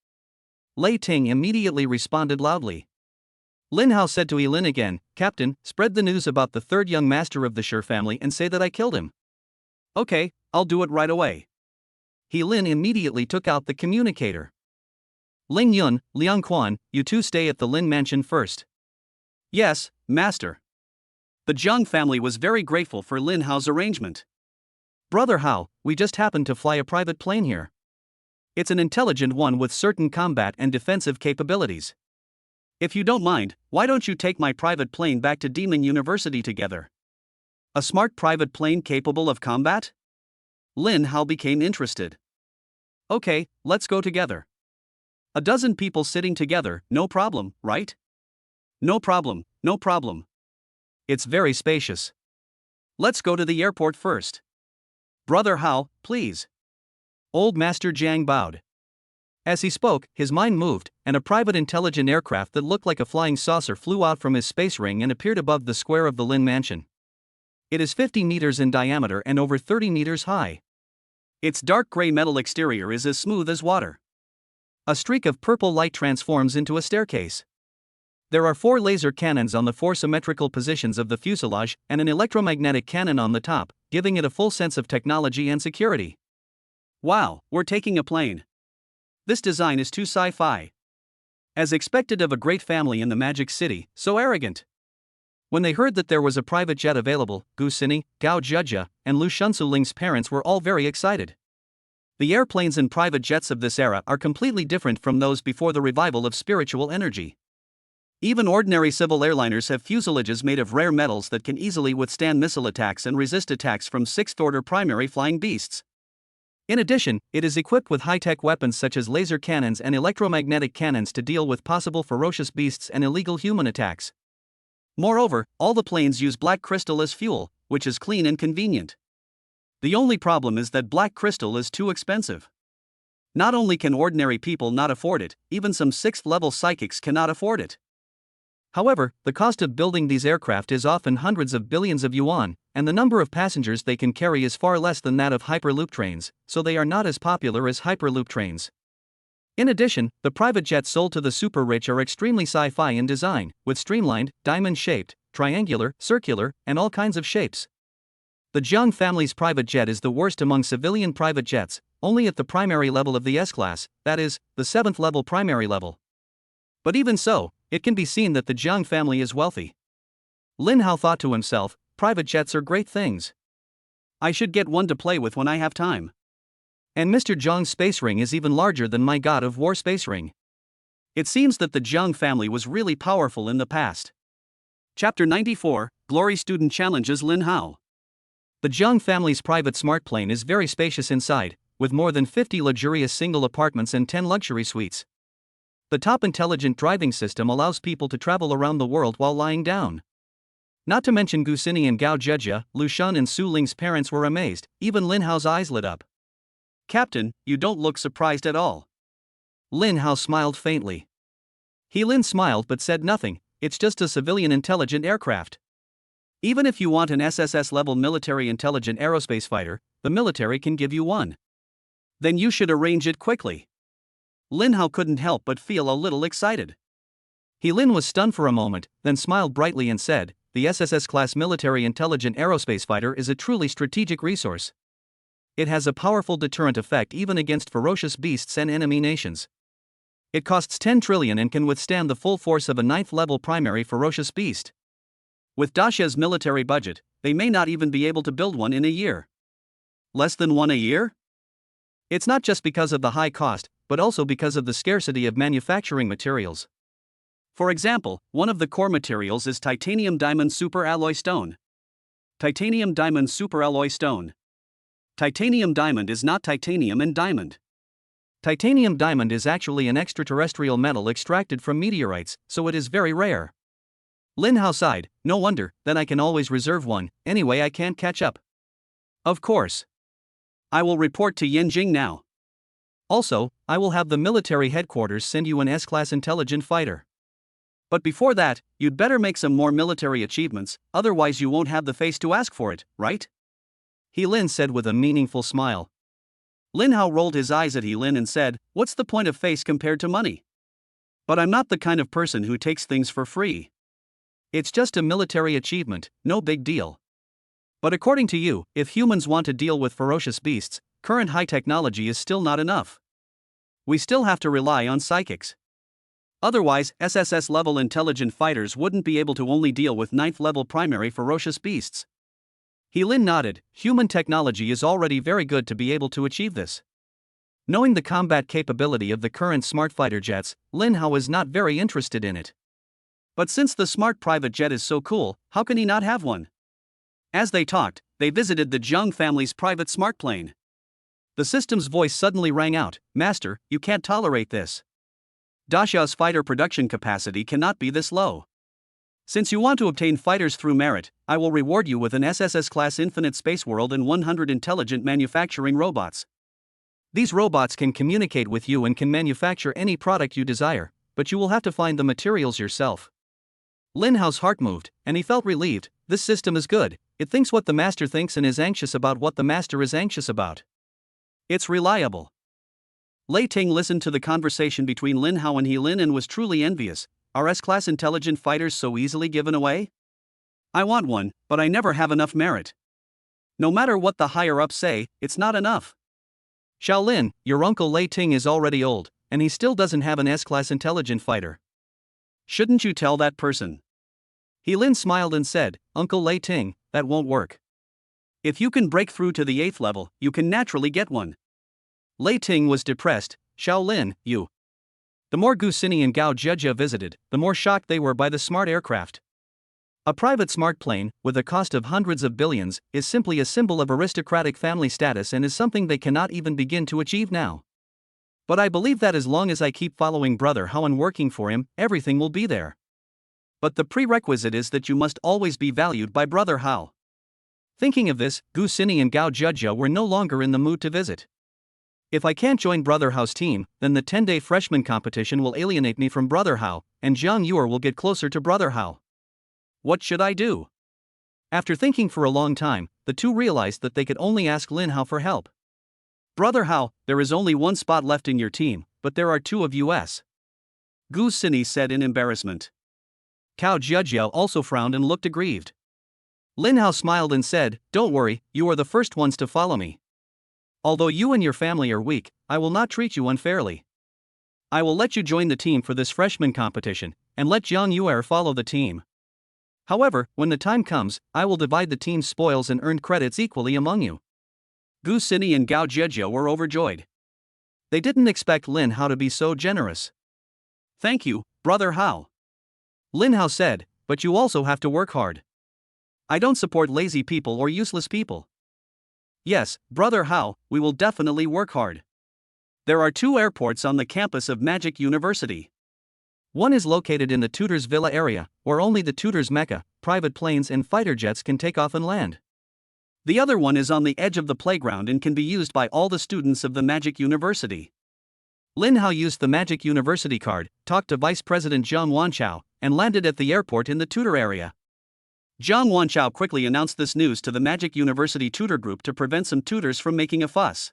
Lei Ting immediately responded loudly. Lin Hao said to Yilin again, Captain, spread the news about the 3rd young master of the Shi family and say that I killed him. Okay, I'll do it right away. Yilin immediately took out the communicator. Ling Yun, Liang Quan, you two stay at the Lin mansion first. Yes, master. The Jiang family was very grateful for Lin Hao's arrangement. Brother Hao, we just happened to fly a private plane here. It's an intelligent one with certain combat and defensive capabilities. If you don't mind, why don't you take my private plane back to Demon University together? A smart private plane capable of combat? Lin Hao became interested. Okay, let's go together. A dozen people sitting together, no problem, right? No problem, no problem. It's very spacious. Let's go to the airport first. Brother Hao, please. Old Master Jiang bowed. As he spoke, his mind moved, and a private intelligent aircraft that looked like a flying saucer flew out from his space ring and appeared above the square of the Lin mansion. It is 50 meters in diameter and over 30 meters high. Its dark gray metal exterior is as smooth as water. A streak of purple light transforms into a staircase. There are 4 laser cannons on the 4 symmetrical positions of the fuselage and an electromagnetic cannon on the top, giving it a full sense of technology and security. Wow, we're taking a plane. This design is too sci-fi. As expected of a great family in the Magic City, so arrogant. When they heard that there was a private jet available, Gu Xini, Gao Zhezhe, and Lu Shunsuling's parents were all very excited. The airplanes and private jets of this era are completely different from those before the revival of spiritual energy. Even ordinary civil airliners have fuselages made of rare metals that can easily withstand missile attacks and resist attacks from 6th-order primary flying beasts. In addition, it is equipped with high-tech weapons such as laser cannons and electromagnetic cannons to deal with possible ferocious beasts and illegal human attacks. Moreover, all the planes use black crystal as fuel, which is clean and convenient. The only problem is that black crystal is too expensive. Not only can ordinary people not afford it, even some 6th-level psychics cannot afford it. However, the cost of building these aircraft is often hundreds of billions of yuan, and the number of passengers they can carry is far less than that of Hyperloop trains, so they are not as popular as Hyperloop trains. In addition, the private jets sold to the super-rich are extremely sci-fi in design, with streamlined, diamond-shaped, triangular, circular, and all kinds of shapes. The Jiang family's private jet is the worst among civilian private jets, only at the primary level of the S-class, that is, the 7th-level primary level. But even so, it can be seen that the Jiang family is wealthy. Lin Hao thought to himself, private jets are great things. I should get one to play with when I have time. And Mr. Zhang's space ring is even larger than my God of War space ring. It seems that the Zhang family was really powerful in the past. Chapter 94, Glory Student Challenges Lin Hao. The Zhang family's private smart plane is very spacious inside, with more than 50 luxurious single apartments and 10 luxury suites. The top intelligent driving system allows people to travel around the world while lying down. Not to mention Gu Xini and Gao Zhezhe, Lu Shun and Su Ling's parents were amazed. Even Lin Hao's eyes lit up. Captain, you don't look surprised at all. Lin Hao smiled faintly. He Lin smiled but said nothing. It's just a civilian intelligent aircraft. Even if you want an SSS-level military intelligent aerospace fighter, the military can give you one. Then you should arrange it quickly. Lin Hao couldn't help but feel a little excited. He Lin was stunned for a moment, then smiled brightly and said, the SSS-class military intelligent aerospace fighter is a truly strategic resource. It has a powerful deterrent effect even against ferocious beasts and enemy nations. It costs 10 trillion and can withstand the full force of a 9th-level primary ferocious beast. With Dacia's military budget, they may not even be able to build one in a year. Less than one a year? It's not just because of the high cost, but also because of the scarcity of manufacturing materials. For example, one of the core materials is titanium diamond superalloy stone. Titanium diamond superalloy stone. Titanium diamond is not titanium and diamond. Titanium diamond is actually an extraterrestrial metal extracted from meteorites, so it is very rare. Lin Hao sighed, no wonder, then I can always reserve one, anyway I can't catch up. Of course. I will report to Yanjing now. Also, I will have the military headquarters send you an S-class intelligent fighter. But before that, you'd better make some more military achievements, otherwise you won't have the face to ask for it, right? He Lin said with a meaningful smile. Lin Hao rolled his eyes at He Lin and said, what's the point of face compared to money? But I'm not the kind of person who takes things for free. It's just a military achievement, no big deal. But according to you, if humans want to deal with ferocious beasts, current high technology is still not enough. We still have to rely on psychics. Otherwise, SSS-level intelligent fighters wouldn't be able to only deal with 9th-level primary ferocious beasts. He Lin nodded, human technology is already very good to be able to achieve this. Knowing the combat capability of the current smart fighter jets, Lin Hao is not very interested in it. But since the smart private jet is so cool, how can he not have one? As they talked, they visited the Zhang family's private smart plane. The system's voice suddenly rang out, Master, you can't tolerate this. Dacia's fighter production capacity cannot be this low. Since you want to obtain fighters through merit, I will reward you with an SSS-class infinite space world and 100 intelligent manufacturing robots. These robots can communicate with you and can manufacture any product you desire, but you will have to find the materials yourself. Lin Hao's heart moved, and he felt relieved. This system is good. It thinks what the master thinks and is anxious about what the master is anxious about. It's reliable. Lei Ting listened to the conversation between Lin Hao and He Lin and was truly envious. Are S-class intelligent fighters so easily given away? I want one, but I never have enough merit. No matter what the higher-ups say, it's not enough. Shaolin, your uncle Lei Ting is already old, and he still doesn't have an S-class intelligent fighter. Shouldn't you tell that person? He Lin smiled and said, Uncle Lei Ting, that won't work. If you can break through to the 8th level, you can naturally get one. Lei Ting was depressed. Shaolin, you. The more Gu Xini and Gao Zhezhe visited, the more shocked they were by the smart aircraft. A private smart plane, with a cost of hundreds of billions, is simply a symbol of aristocratic family status and is something they cannot even begin to achieve now. But I believe that as long as I keep following Brother Hao and working for him, everything will be there. But the prerequisite is that you must always be valued by Brother Hao. Thinking of this, Gu Xini and Gao Zhezhe were no longer in the mood to visit. If I can't join Brother Hao's team, then the 10-day freshman competition will alienate me from Brother Hao, and Zhang Yuer will get closer to Brother Hao. What should I do? After thinking for a long time, the two realized that they could only ask Lin Hao for help. Brother Hao, there is only one spot left in your team, but there are two of us. Gu Xini said in embarrassment. Gao Zhezhe also frowned and looked aggrieved. Lin Hao smiled and said, Don't worry, you are the first ones to follow me. Although you and your family are weak, I will not treat you unfairly. I will let you join the team for this freshman competition, and let Zhang Yuer follow the team. However, when the time comes, I will divide the team's spoils and earned credits equally among you. Gu Sini and Gao Jiejia were overjoyed. They didn't expect Lin Hao to be so generous. Thank you, Brother Hao. Lin Hao said, but you also have to work hard. I don't support lazy people or useless people. Yes, Brother Hao, we will definitely work hard. There are 2 airports on the campus of Magic University. One is located in the Tutors Villa area, where only the Tutors Mecca, private planes and fighter jets can take off and land. The other one is on the edge of the playground and can be used by all the students of the Magic University. Lin Hao used the Magic University card, talked to Vice President Zhang Wanchao, and landed at the airport in the tutor area. Zhang Wanchao quickly announced this news to the Magic University tutor group to prevent some tutors from making a fuss.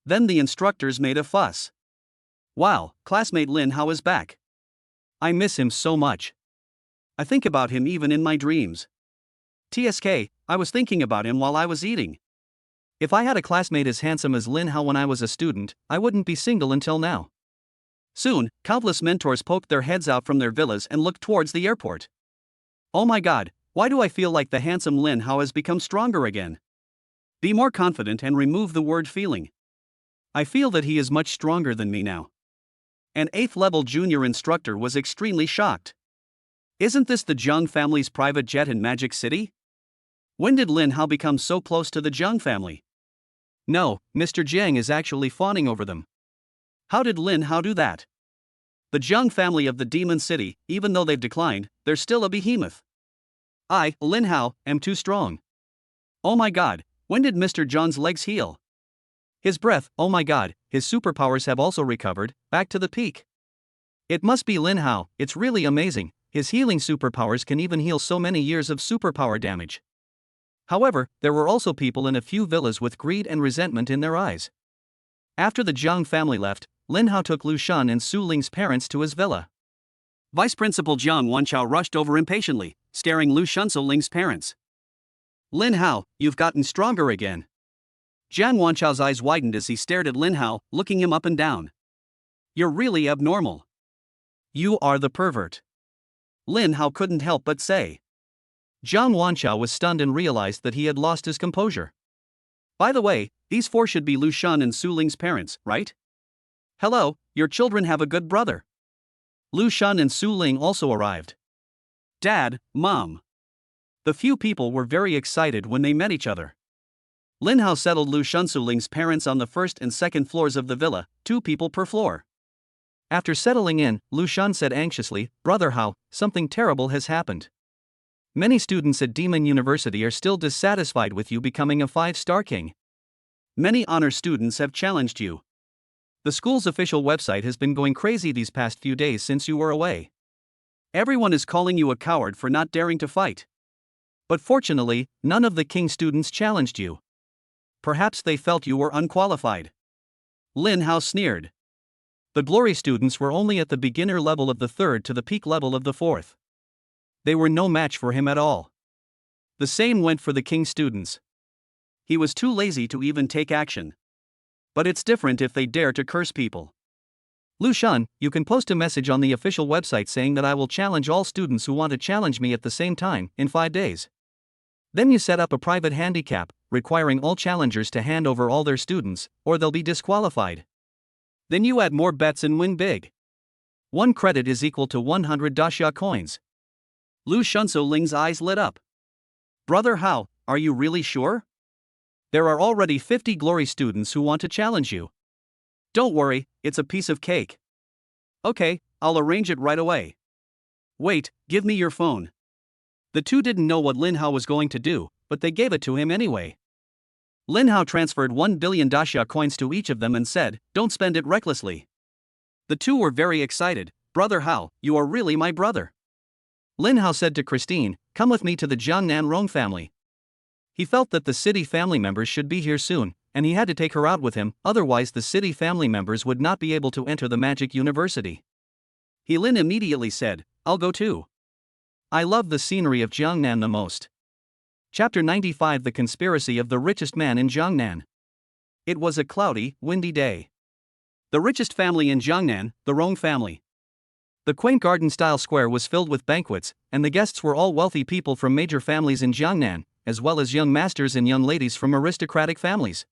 Then the instructors made a fuss. Wow, classmate Lin Hao is back. I miss him so much. I think about him even in my dreams. TSK, I was thinking about him while I was eating. If I had a classmate as handsome as Lin Hao when I was a student, I wouldn't be single until now. Soon, countless mentors poked their heads out from their villas and looked towards the airport. Oh my god, why do I feel like the handsome Lin Hao has become stronger again? Be more confident and remove the word feeling. I feel that he is much stronger than me now. An 8th level junior instructor was extremely shocked. Isn't this the Zhang family's private jet in Magic City? When did Lin Hao become so close to the Zhang family? No, Mr. Jiang is actually fawning over them. How did Lin Hao do that? The Zhang family of the Demon City, even though they've declined, they're still a behemoth. I, Lin Hao, am too strong. Oh my god, when did Mr. Zhang's legs heal? His breath, oh my god, his superpowers have also recovered, back to the peak. It must be Lin Hao, it's really amazing, his healing superpowers can even heal so many years of superpower damage. However, there were also people in a few villas with greed and resentment in their eyes. After the Zhang family left, Lin Hao took Lu Shan and Su Ling's parents to his villa. Vice Principal Zhang Wanchao rushed over impatiently, scaring Lu Shan Su Ling's parents. Lin Hao, you've gotten stronger again. Zhang Wanchao's eyes widened as he stared at Lin Hao, looking him up and down. You're really abnormal. You are the pervert. Lin Hao couldn't help but say. Zhang Wanchao was stunned and realized that he had lost his composure. By the way, these 4 should be Lu Shan and Su Ling's parents, right? Hello, your children have a good brother. Lu Shan and Su Ling also arrived. Dad, Mom. The few people were very excited when they met each other. Lin Hao settled Lu Shan Su Ling's parents on the 1st and 2nd floors of the villa, 2 people per floor. After settling in, Lu Shan said anxiously, Brother Hao, something terrible has happened. Many students at Demon University are still dissatisfied with you becoming a 5-star king. Many honor students have challenged you. The school's official website has been going crazy these past few days since you were away. Everyone is calling you a coward for not daring to fight. But fortunately, none of the king students challenged you. Perhaps they felt you were unqualified. Lin Hao sneered. The glory students were only at the beginner level of the 3rd to the peak level of the 4th. They were no match for him at all. The same went for the king students. He was too lazy to even take action. But it's different if they dare to curse people. Lu Shan, you can post a message on the official website saying that I will challenge all students who want to challenge me at the same time, in 5 days. Then you set up a private handicap, requiring all challengers to hand over all their students, or they'll be disqualified. Then you add more bets and win big. 1 credit is equal to 100 Daxia coins. Lu Shan Su Ling's eyes lit up. Brother Hao, are you really sure? There are already 50 glory students who want to challenge you. Don't worry, it's a piece of cake. Okay, I'll arrange it right away. Wait, give me your phone. The 2 didn't know what Lin Hao was going to do, but they gave it to him anyway. Lin Hao transferred 1 billion Daxia coins to each of them and said, don't spend it recklessly. The 2 were very excited. Brother Hao, you are really my brother. Lin Hao said to Christine, come with me to the Jiangnan Rong family. He felt that the city family members should be here soon, and he had to take her out with him, otherwise the city family members would not be able to enter the Magic University. Lin immediately said, I'll go too. I love the scenery of Jiangnan the most. Chapter 95 The Conspiracy of the Richest Man in Jiangnan. It was a cloudy, windy day. The richest family in Jiangnan, the Rong family. The quaint garden-style square was filled with banquets, and the guests were all wealthy people from major families in Jiangnan, as well as young masters and young ladies from aristocratic families.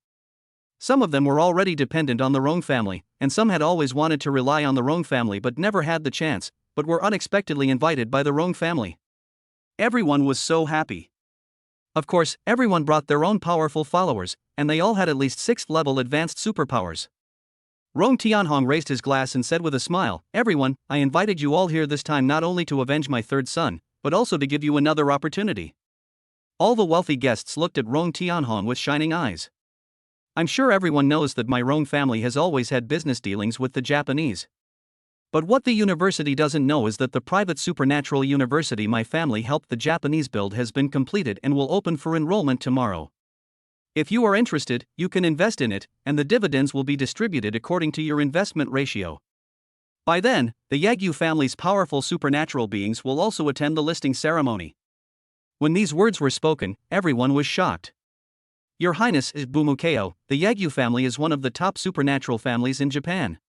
Some of them were already dependent on the Rong family, and some had always wanted to rely on the Rong family but never had the chance, but were unexpectedly invited by the Rong family. Everyone was so happy. Of course, everyone brought their own powerful followers, and they all had at least 6th-level advanced superpowers. Rong Tianhong raised his glass and said with a smile, "Everyone, I invited you all here this time not only to avenge my third son, but also to give you another opportunity." All the wealthy guests looked at Rong Tianhong with shining eyes. "I'm sure everyone knows that my Rong family has always had business dealings with the Japanese. But what the university doesn't know is that the private supernatural university my family helped the Japanese build has been completed and will open for enrollment tomorrow. If you are interested, you can invest in it, and the dividends will be distributed according to your investment ratio. By then, the Yagyu family's powerful supernatural beings will also attend the listing ceremony." When these words were spoken, everyone was shocked. "Your Highness is Bumukeo, the Yagyu family is one of the top supernatural families in Japan.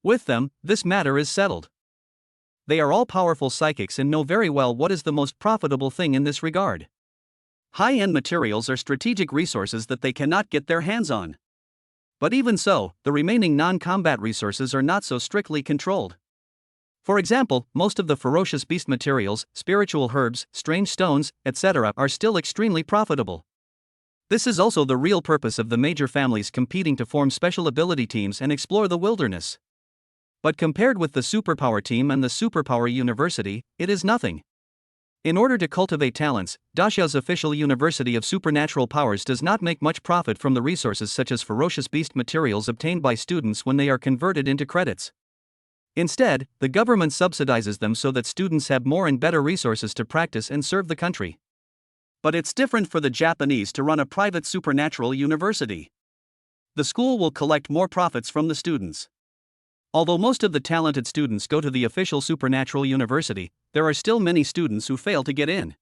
With them, this matter is settled. They are all powerful psychics and know very well what is the most profitable thing in this regard. High-end materials are strategic resources that they cannot get their hands on. But even so, the remaining non-combat resources are not so strictly controlled. For example, most of the ferocious beast materials, spiritual herbs, strange stones, etc. are still extremely profitable. This is also the real purpose of the major families competing to form special ability teams and explore the wilderness. But compared with the superpower team and the superpower university, it is nothing. In order to cultivate talents, Daxiao's official University of Supernatural Powers does not make much profit from the resources such as ferocious beast materials obtained by students when they are converted into credits. Instead, the government subsidizes them so that students have more and better resources to practice and serve the country. But it's different for the Japanese to run a private supernatural university. The school will collect more profits from the students. Although most of the talented students go to the official supernatural university, there are still many students who fail to get in.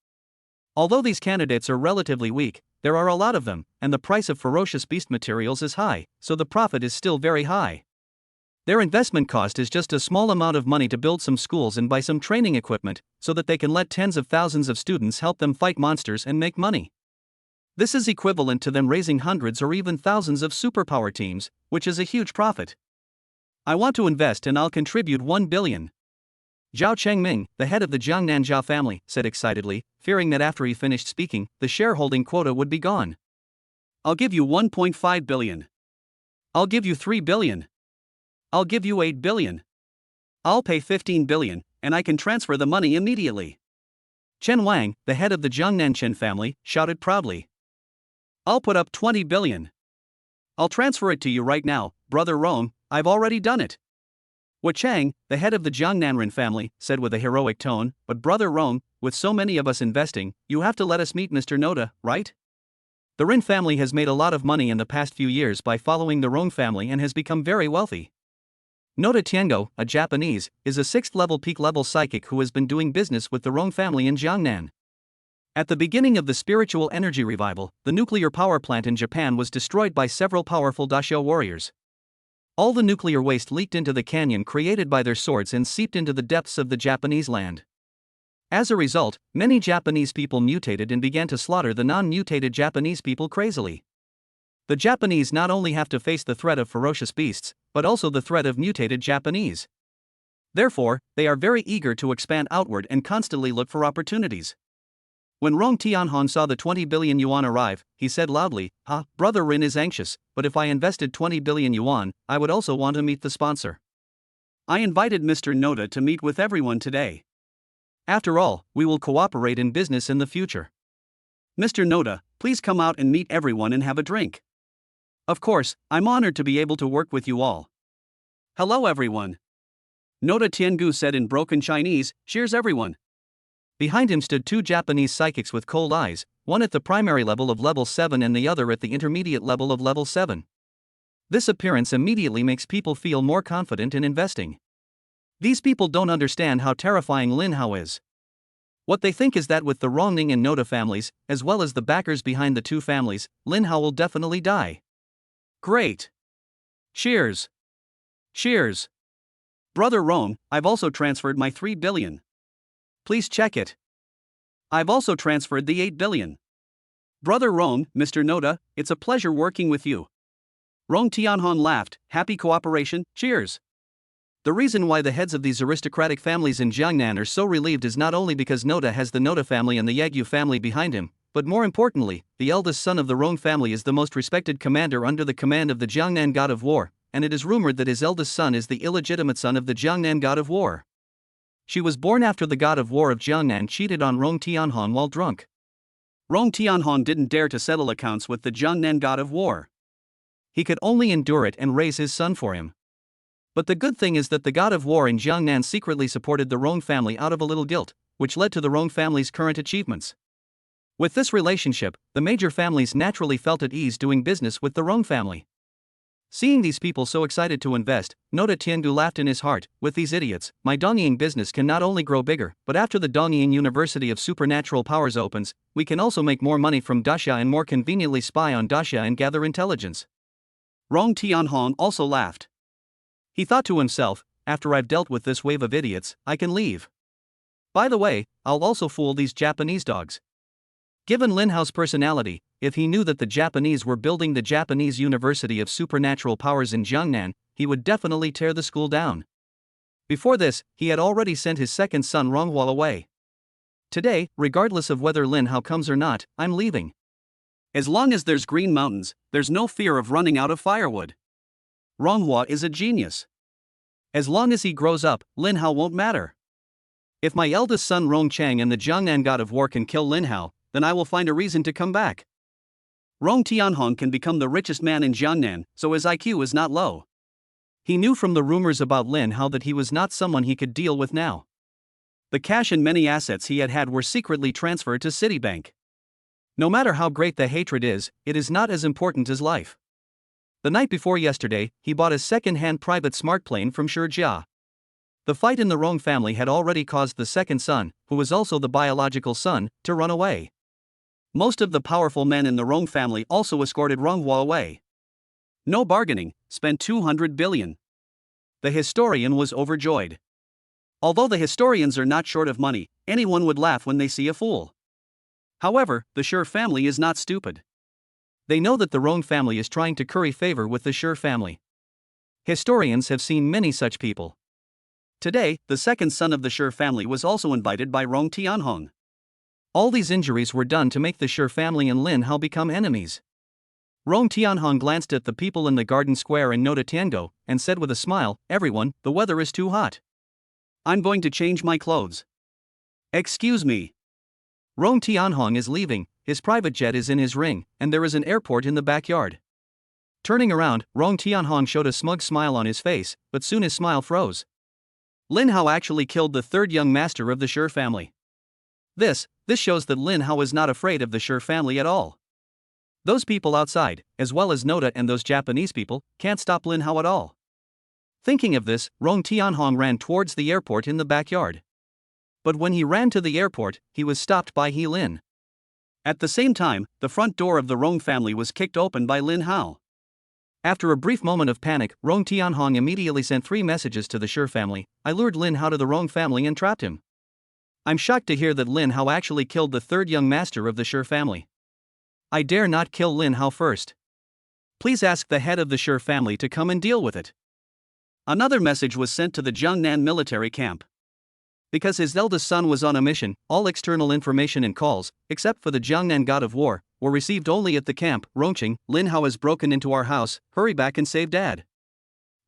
Although these candidates are relatively weak, there are a lot of them, and the price of ferocious beast materials is high, so the profit is still very high. Their investment cost is just a small amount of money to build some schools and buy some training equipment, so that they can let tens of thousands of students help them fight monsters and make money. This is equivalent to them raising hundreds or even thousands of superpower teams, which is a huge profit. I want to invest and I'll contribute 1 billion. Zhao Chengming, the head of the Jiangnan Zhao family, said excitedly, fearing that after he finished speaking, the shareholding quota would be gone. "I'll give you 1.5 billion. I'll give you 3 billion. I'll give you 8 billion. I'll pay 15 billion, and I can transfer the money immediately." Chen Wang, the head of the Jiangnan Chen family, shouted proudly. "I'll put up 20 billion. I'll transfer it to you right now, Brother Rong, I've already done it." Wu Chang, the head of the Jiangnan Ren family, said with a heroic tone, "But Brother Rong, with so many of us investing, you have to let us meet Mr. Noda, right? The Ren family has made a lot of money in the past few years by following the Rong family and has become very wealthy. Noda Tiango, a Japanese, is a 6th-level peak-level psychic who has been doing business with the Rong family in Jiangnan. At the beginning of the spiritual energy revival, the nuclear power plant in Japan was destroyed by several powerful Daxiao warriors. All the nuclear waste leaked into the canyon created by their swords and seeped into the depths of the Japanese land. As a result, many Japanese people mutated and began to slaughter the non-mutated Japanese people crazily. The Japanese not only have to face the threat of ferocious beasts, but also the threat of mutated Japanese. Therefore, they are very eager to expand outward and constantly look for opportunities. When Rong Tianhong saw the 20 billion yuan arrive, he said loudly, Brother Rin is anxious, but if I invested 20 billion yuan, I would also want to meet the sponsor. I invited Mr. Noda to meet with everyone today. After all, we will cooperate in business in the future. Mr. Noda, please come out and meet everyone and have a drink. Of course, I'm honored to be able to work with you all. Hello everyone. Noda Tiangu said in broken Chinese, cheers everyone. Behind him stood 2 Japanese psychics with cold eyes, one at the primary level of level 7 and the other at the intermediate level of level 7. This appearance immediately makes people feel more confident in investing. These people don't understand how terrifying Lin Hao is. What they think is that with the Rongning and Noda families, as well as the backers behind the 2 families, Lin Hao will definitely die. Great. Cheers. Cheers. Brother Rong, I've also transferred my 3 billion. Please check it. I've also transferred the 8 billion. Brother Rong, Mr. Noda, it's a pleasure working with you. Rong Tianhong laughed, happy cooperation, cheers. The reason why the heads of these aristocratic families in Jiangnan are so relieved is not only because Noda has the Noda family and the Yagyu family behind him, but more importantly, the eldest son of the Rong family is the most respected commander under the command of the Jiangnan god of war, and it is rumored that his eldest son is the illegitimate son of the Jiangnan god of war. She was born after the god of war of Jiangnan cheated on Rong Tianhong while drunk. Rong Tianhong didn't dare to settle accounts with the Jiangnan god of war. He could only endure it and raise his son for him. But the good thing is that the god of war in Jiangnan secretly supported the Rong family out of a little guilt, which led to the Rong family's current achievements. With this relationship, the major families naturally felt at ease doing business with the Rong family. Seeing these people so excited to invest, Noda Tiangu laughed in his heart, with these idiots, my Dongying business can not only grow bigger, but after the Dongying University of Supernatural Powers opens, we can also make more money from Daxia and more conveniently spy on Daxia and gather intelligence. Rong Tianhong also laughed. He thought to himself, after I've dealt with this wave of idiots, I can leave. By the way, I'll also fool these Japanese dogs. Given Lin Hao's personality, if he knew that the Japanese were building the Japanese University of Supernatural Powers in Jiangnan, he would definitely tear the school down. Before this, he had already sent his second son Ronghua away. Today, regardless of whether Lin Hao comes or not, I'm leaving. As long as there's green mountains, there's no fear of running out of firewood. Ronghua is a genius. As long as he grows up, Lin Hao won't matter. If my eldest son Rong Chang and the Jiangnan god of war can kill Lin Hao, then I will find a reason to come back. Rong Tianhong can become the richest man in Jiangnan, so his IQ is not low. He knew from the rumors about Lin Hao that he was not someone he could deal with now. The cash and many assets he had were secretly transferred to Citibank. No matter how great the hatred is, it is not as important as life. The night before yesterday, he bought a second-hand private smart plane from Shijia. The fight in the Rong family had already caused the second son, who was also the biological son, to run away. Most of the powerful men in the Rong family also escorted Ronghua away. No bargaining, spent 200 billion. The historian was overjoyed. Although the historians are not short of money, anyone would laugh when they see a fool. However, the Shi family is not stupid. They know that the Rong family is trying to curry favor with the Shi family. Historians have seen many such people. Today, the second son of the Shi family was also invited by Rong Tianhong. All these injuries were done to make the Shi family and Lin Hao become enemies. Rong Tianhong glanced at the people in the garden square and Noda Tiango, and said with a smile, everyone, the weather is too hot. I'm going to change my clothes. Excuse me. Rong Tianhong is leaving, his private jet is in his ring, and there is an airport in the backyard. Turning around, Rong Tianhong showed a smug smile on his face, but soon his smile froze. Lin Hao actually killed the third young master of the Shi family. This shows that Lin Hao is not afraid of the Shi family at all. Those people outside, as well as Noda and those Japanese people, can't stop Lin Hao at all. Thinking of this, Rong Tianhong ran towards the airport in the backyard. But when he ran to the airport, he was stopped by He Lin. At the same time, the front door of the Rong family was kicked open by Lin Hao. After a brief moment of panic, Rong Tianhong immediately sent 3 messages to the Shi family. I lured Lin Hao to the Rong family and trapped him. I'm shocked to hear that Lin Hao actually killed the third young master of the Shi family. I dare not kill Lin Hao first. Please ask the head of the Shi family to come and deal with it. Another message was sent to the Jiangnan military camp. Because his eldest son was on a mission, all external information and calls, except for the Jiangnan god of war, were received only at the camp. Rongqing, Lin Hao has broken into our house, hurry back and save dad.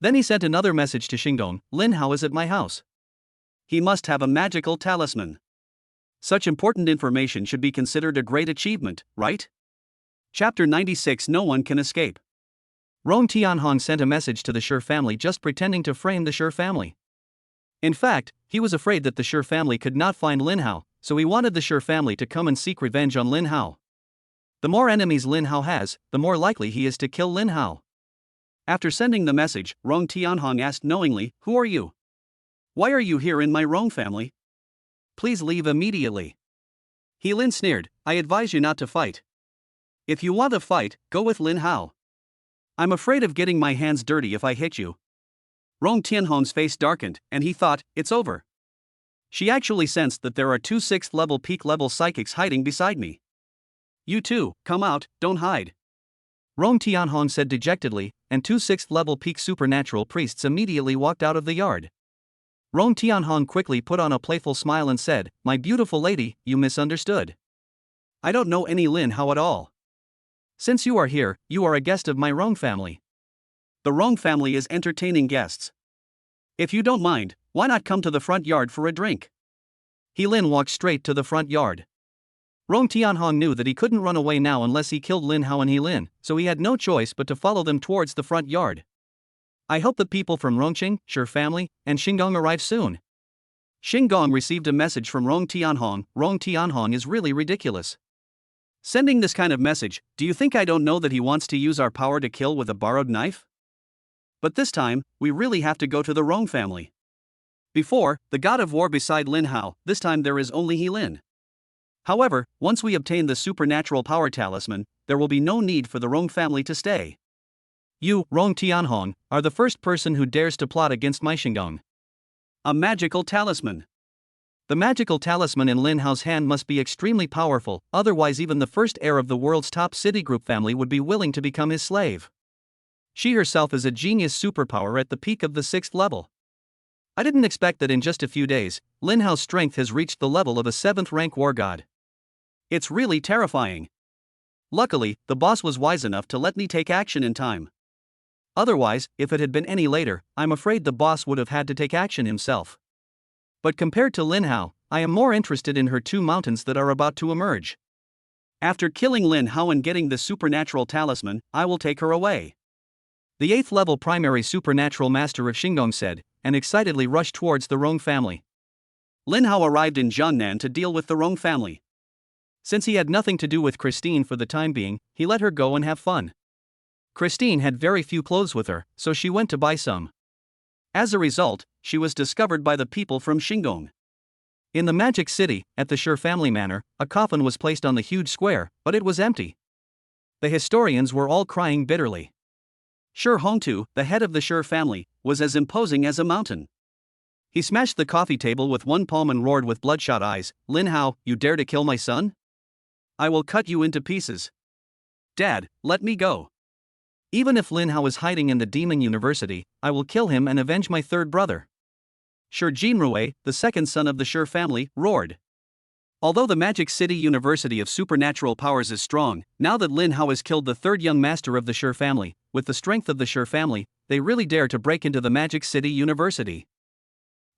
Then he sent another message to Xingdong, Lin Hao is at my house. He must have a magical talisman. Such important information should be considered a great achievement, right? Chapter 96 No one can escape. Rong Tianhong sent a message to the Shi family just pretending to frame the Shi family. In fact, he was afraid that the Shi family could not find Lin Hao, so he wanted the Shi family to come and seek revenge on Lin Hao. The more enemies Lin Hao has, the more likely he is to kill Lin Hao. After sending the message, Rong Tianhong asked knowingly, who are you? Why are you here in my Rong family? Please leave immediately. He Lin sneered, I advise you not to fight. If you want to fight, go with Lin Hao. I'm afraid of getting my hands dirty if I hit you. Rong Tianhong's face darkened, and he thought, it's over. She actually sensed that there are two 6th level peak level psychics hiding beside me. You two, come out, don't hide. Rong Tianhong said dejectedly, and two 6th level peak supernatural priests immediately walked out of the yard. Rong Tianhong quickly put on a playful smile and said, my beautiful lady, you misunderstood. I don't know any Lin Hao at all. Since you are here, you are a guest of my Rong family. The Rong family is entertaining guests. If you don't mind, why not come to the front yard for a drink? He Lin walked straight to the front yard. Rong Tianhong knew that he couldn't run away now unless he killed Lin Hao and He Lin, so he had no choice but to follow them towards the front yard. I hope the people from Rongqing, Shi family, and Xinggong arrive soon. Xinggong received a message from Rong Tianhong. Rong Tianhong is really ridiculous. Sending this kind of message, do you think I don't know that he wants to use our power to kill with a borrowed knife? But this time, we really have to go to the Rong family. Before, the god of war beside Lin Hao, this time there is only He Lin. However, once we obtain the supernatural power talisman, there will be no need for the Rong family to stay. You, Rong Tianhong, are the first person who dares to plot against my Xinggong. A magical talisman. The magical talisman in Lin Hao's hand must be extremely powerful, otherwise even the first heir of the world's top Citigroup family would be willing to become his slave. She herself is a genius superpower at the peak of the 6th level. I didn't expect that in just a few days, Lin Hao's strength has reached the level of a 7th rank war god. It's really terrifying. Luckily, the boss was wise enough to let me take action in time. Otherwise, if it had been any later, I'm afraid the boss would have had to take action himself. But compared to Lin Hao, I am more interested in her two mountains that are about to emerge. After killing Lin Hao and getting the supernatural talisman, I will take her away. The 8th level primary supernatural master of Xinggong said, and excitedly rushed towards the Rong family. Lin Hao arrived in Jiangnan to deal with the Rong family. Since he had nothing to do with Christine for the time being, he let her go and have fun. Christine had very few clothes with her, so she went to buy some. As a result, she was discovered by the people from Xinggong. In the Magic City, at the Shi family manor, a coffin was placed on the huge square, but it was empty. The historians were all crying bitterly. Shi Hongtu, the head of the Shi family, was as imposing as a mountain. He smashed the coffee table with one palm and roared with bloodshot eyes, Lin Hao, you dare to kill my son? I will cut you into pieces. Dad, let me go. Even if Lin Hao is hiding in the Demon University, I will kill him and avenge my third brother. Shi Jinrui, the second son of the Shi family, roared. Although the Magic City University of Supernatural Powers is strong, now that Lin Hao has killed the third young master of the Shi family, with the strength of the Shi family, they really dare to break into the Magic City University.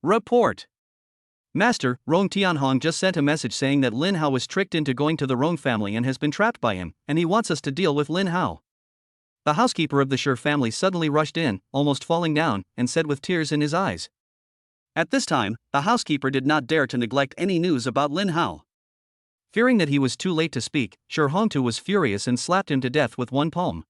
Report. Master, Rong Tianhong just sent a message saying that Lin Hao was tricked into going to the Rong family and has been trapped by him, and he wants us to deal with Lin Hao. The housekeeper of the Shi family suddenly rushed in, almost falling down, and said with tears in his eyes. At this time, the housekeeper did not dare to neglect any news about Lin Hao. Fearing that he was too late to speak, Shi Hongtu was furious and slapped him to death with one palm.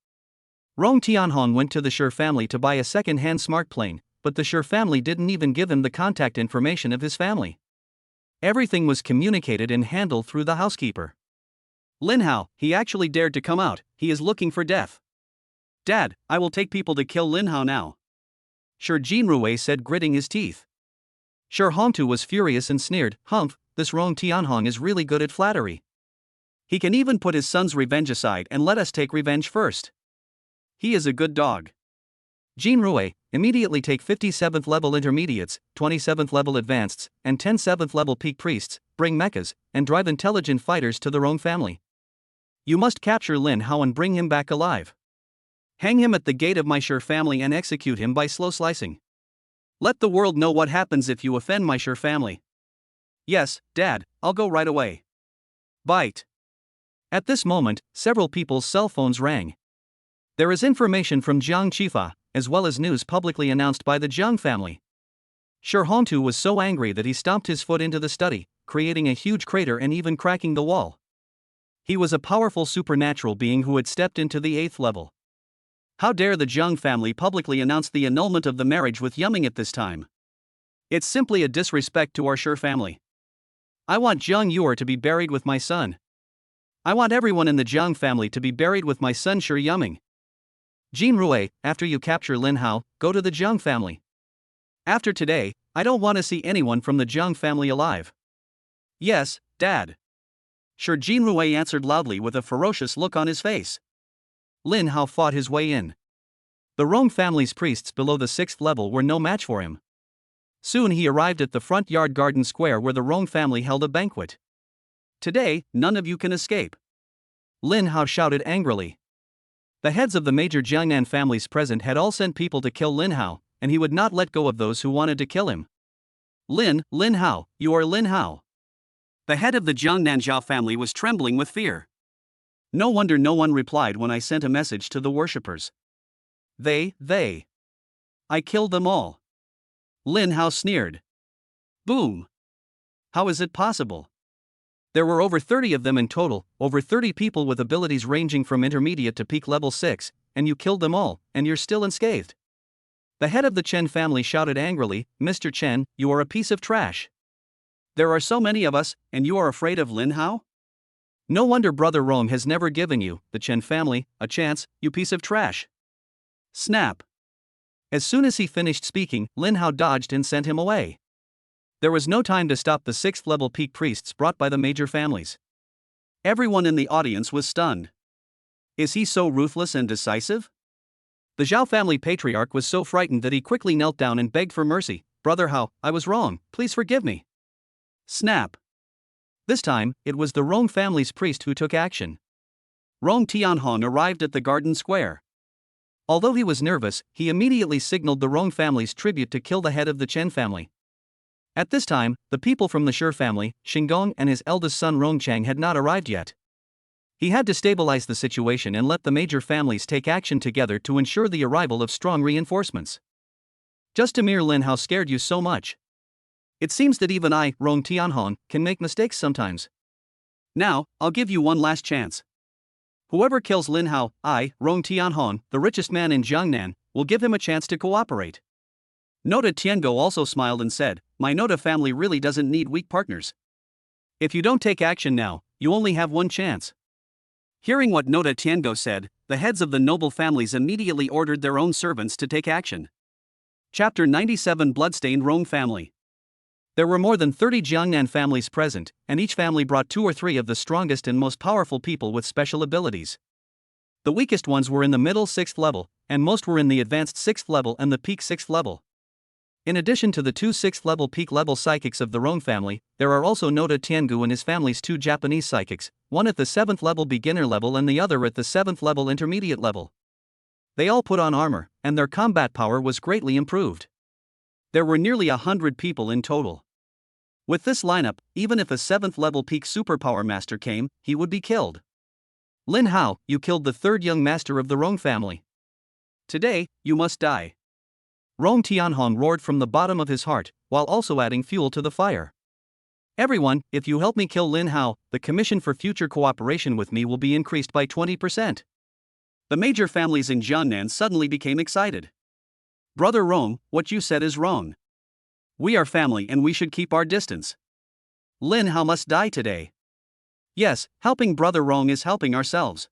Rong Tianhong went to the Shi family to buy a second-hand smart plane, but the Shi family didn't even give him the contact information of his family. Everything was communicated and handled through the housekeeper. Lin Hao, he actually dared to come out, he is looking for death. Dad, I will take people to kill Lin Hao now. Shi Jinrui said, gritting his teeth. Shi Hongtu was furious and sneered, humph, this Rong Tianhong is really good at flattery. He can even put his son's revenge aside and let us take revenge first. He is a good dog. Jinrui, immediately take 57th level intermediates, 27th level advanceds, and 10 7th level peak priests, bring mechas, and drive intelligent fighters to the Rong family. You must capture Lin Hao and bring him back alive. Hang him at the gate of my Shi family and execute him by slow slicing. Let the world know what happens if you offend my Shi family. Yes, Dad, I'll go right away. Bite. At this moment, several people's cell phones rang. There is information from Jiang Qifa, as well as news publicly announced by the Jiang family. Shi Hongtu was so angry that he stomped his foot into the study, creating a huge crater and even cracking the wall. He was a powerful supernatural being who had stepped into the 8th level. How dare the Jiang family publicly announce the annulment of the marriage with Yuming at this time? It's simply a disrespect to our Shi family. I want Jiang Yuer to be buried with my son. I want everyone in the Jiang family to be buried with my son Shi Yuming. Jinrui, after you capture Lin Hao, go to the Jiang family. After today, I don't want to see anyone from the Jiang family alive. Yes, Dad. Sure, Jinrui answered loudly with a ferocious look on his face. Lin Hao fought his way in. The Rong family's priests below the 6th level were no match for him. Soon he arrived at the front yard garden square where the Rong family held a banquet. Today, none of you can escape. Lin Hao shouted angrily. The heads of the major Jiangnan families present had all sent people to kill Lin Hao, and he would not let go of those who wanted to kill him. Lin Hao, you are Lin Hao. The head of the Jiangnan Zhao family was trembling with fear. No wonder no one replied when I sent a message to the worshippers. They. I killed them all. Lin Hao sneered. Boom. How is it possible? There were over 30 of them in total, over 30 people with abilities ranging from intermediate to peak level 6, and you killed them all, and you're still unscathed. The head of the Chen family shouted angrily, Mr. Chen, you are a piece of trash. There are so many of us, and you are afraid of Lin Hao? No wonder Brother Rong has never given you, the Chen family, a chance, you piece of trash. Snap. As soon as he finished speaking, Lin Hao dodged and sent him away. There was no time to stop the 6th level peak priests brought by the major families. Everyone in the audience was stunned. Is he so ruthless and decisive? The Zhao family patriarch was so frightened that he quickly knelt down and begged for mercy. Brother Hao, I was wrong, please forgive me. Snap. This time, it was the Rong family's priest who took action. Rong Tianhong arrived at the garden square. Although he was nervous, he immediately signaled the Rong family's tribute to kill the head of the Chen family. At this time, the people from the Shi family, Xinggong and his eldest son Rongchang had not arrived yet. He had to stabilize the situation and let the major families take action together to ensure the arrival of strong reinforcements. Just Amir Lin Hao scared you so much. It seems that even I, Rong Tianhong, can make mistakes sometimes. Now, I'll give you one last chance. Whoever kills Lin Hao, I, Rong Tianhong, the richest man in Jiangnan, will give him a chance to cooperate. Nota Tiango also smiled and said, my Nota family really doesn't need weak partners. If you don't take action now, you only have one chance. Hearing what Nota Tiango said, the heads of the noble families immediately ordered their own servants to take action. Chapter 97 Bloodstained Rong Family. There were more than 30 Jiangnan families present, and each family brought 2 or 3 of the strongest and most powerful people with special abilities. The weakest ones were in the middle 6th level, and most were in the advanced 6th level and the peak 6th level. In addition to the 2 6th level peak level psychics of the Rong family, there are also Nota Tiangu and his family's 2 Japanese psychics, one at the 7th level beginner level and the other at the 7th level intermediate level. They all put on armor, and their combat power was greatly improved. There were nearly 100 people in total. With this lineup, even if a 7th level peak superpower master came, he would be killed. Lin Hao, you killed the 3rd young master of the Rong family. Today, you must die. Rong Tianhong roared from the bottom of his heart, while also adding fuel to the fire. Everyone, if you help me kill Lin Hao, the commission for future cooperation with me will be increased by 20%. The major families in Jiangnan suddenly became excited. Brother Rong, what you said is wrong. We are family and we should keep our distance. Lin Hao must die today. Yes, helping Brother Rong is helping ourselves.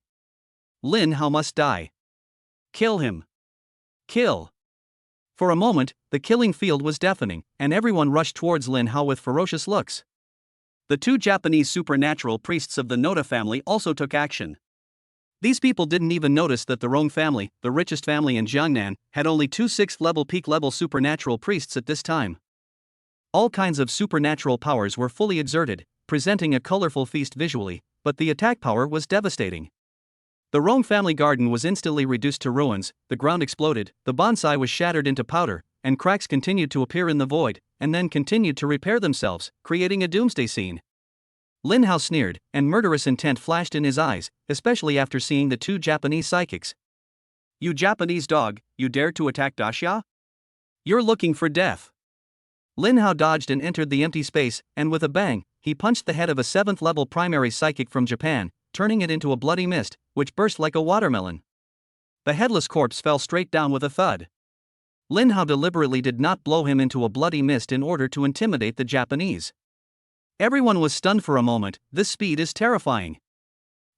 Lin Hao must die. Kill him. Kill. For a moment, the killing field was deafening, and everyone rushed towards Lin Hao with ferocious looks. The 2 Japanese supernatural priests of the Nota family also took action. These people didn't even notice that the Rong family, the richest family in Jiangnan, had only 2 6th level peak level supernatural priests at this time. All kinds of supernatural powers were fully exerted, presenting a colorful feast visually, but the attack power was devastating. The Rong family garden was instantly reduced to ruins, the ground exploded, the bonsai was shattered into powder, and cracks continued to appear in the void, and then continued to repair themselves, creating a doomsday scene. Lin Hao sneered, and murderous intent flashed in his eyes, especially after seeing the 2 Japanese psychics. You Japanese dog, you dare to attack Daxia? You're looking for death. Lin Hao dodged and entered the empty space, and with a bang, he punched the head of a 7th level primary psychic from Japan, turning it into a bloody mist, which burst like a watermelon. The headless corpse fell straight down with a thud. Lin Hao deliberately did not blow him into a bloody mist in order to intimidate the Japanese. Everyone was stunned for a moment. This speed is terrifying.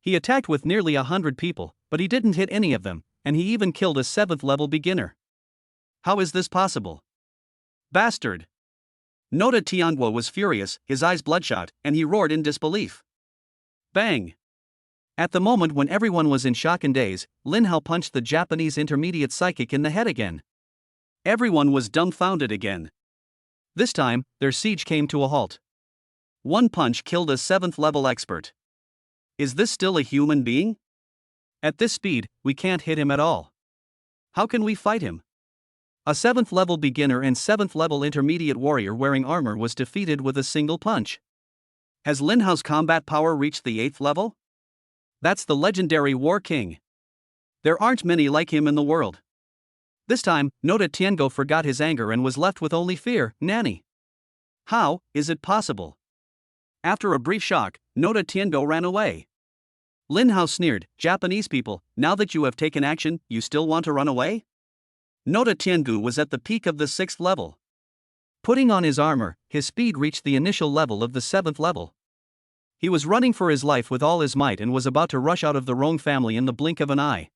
He attacked with nearly 100 people, but he didn't hit any of them, and he even killed a 7th level beginner. How is this possible? Bastard! Noda Tianguo was furious, his eyes bloodshot, and he roared in disbelief. Bang! At the moment when everyone was in shock and daze, Lin Hao punched the Japanese intermediate psychic in the head again. Everyone was dumbfounded again. This time, their siege came to a halt. One punch killed a 7th level expert. Is this still a human being? At this speed, we can't hit him at all. How can we fight him? A 7th level beginner and 7th level intermediate warrior wearing armor was defeated with a single punch. Has Lin Hao's combat power reached the 8th level? That's the legendary War King. There aren't many like him in the world. This time, Noda Tianguo forgot his anger and was left with only fear. Nanny. How is it possible? After a brief shock, Noda Tianguo ran away. Lin Hao sneered, Japanese people, now that you have taken action, you still want to run away? Noda Tianguo was at the peak of the 6th level. Putting on his armor, his speed reached the initial level of the 7th level. He was running for his life with all his might and was about to rush out of the Rong family in the blink of an eye.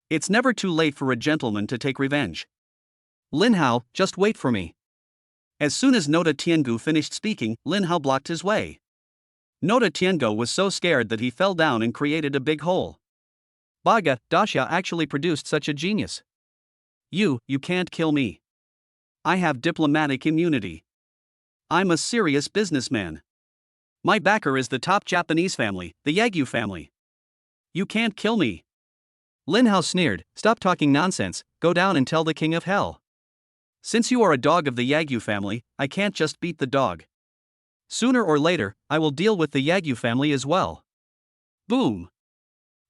It's never too late for a gentleman to take revenge. Lin Hao, just wait for me. As soon as Noda Tianguo finished speaking, Lin Hao blocked his way. Noda Tianguo was so scared that he fell down and created a big hole. Baga, Daxia actually produced such a genius. You can't kill me. I have diplomatic immunity. I'm a serious businessman. My backer is the top Japanese family, the Yagyu family. You can't kill me. Lin Hao sneered, stop talking nonsense, go down and tell the king of hell. Since you are a dog of the Yagyu family, I can't just beat the dog. Sooner or later, I will deal with the Yagyu family as well. Boom!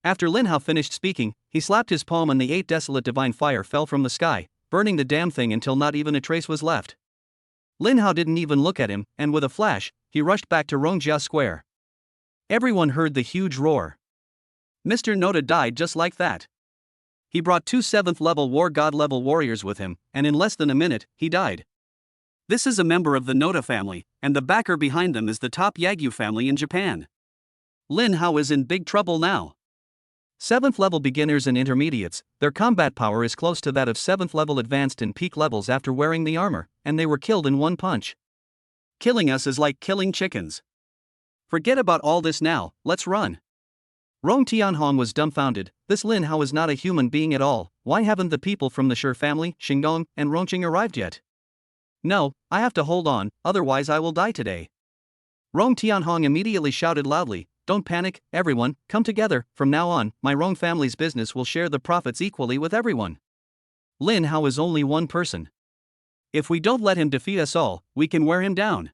After Lin Hao finished speaking, he slapped his palm and the 8 desolate divine fire fell from the sky, burning the damn thing until not even a trace was left. Lin Hao didn't even look at him, and with a flash, he rushed back to Rongjia Square. Everyone heard the huge roar. Mr. Noda died just like that. He brought 2 7th level war god level warriors with him, and in less than a minute, he died. This is a member of the Noda family, and the backer behind them is the top Yagyu family in Japan. Lin Hao is in big trouble now. 7th level beginners and intermediates, their combat power is close to that of 7th level advanced and peak levels after wearing the armor, and they were killed in one punch. Killing us is like killing chickens. Forget about all this now, let's run. Rong Tianhong was dumbfounded, this Lin Hao is not a human being at all, why haven't the people from the Shi family, Xingdong, and Rongqing arrived yet? No, I have to hold on, otherwise I will die today. Rong Tianhong immediately shouted loudly, don't panic, everyone, come together, from now on, my Rong family's business will share the profits equally with everyone. Lin Hao is only one person. If we don't let him defeat us all, we can wear him down.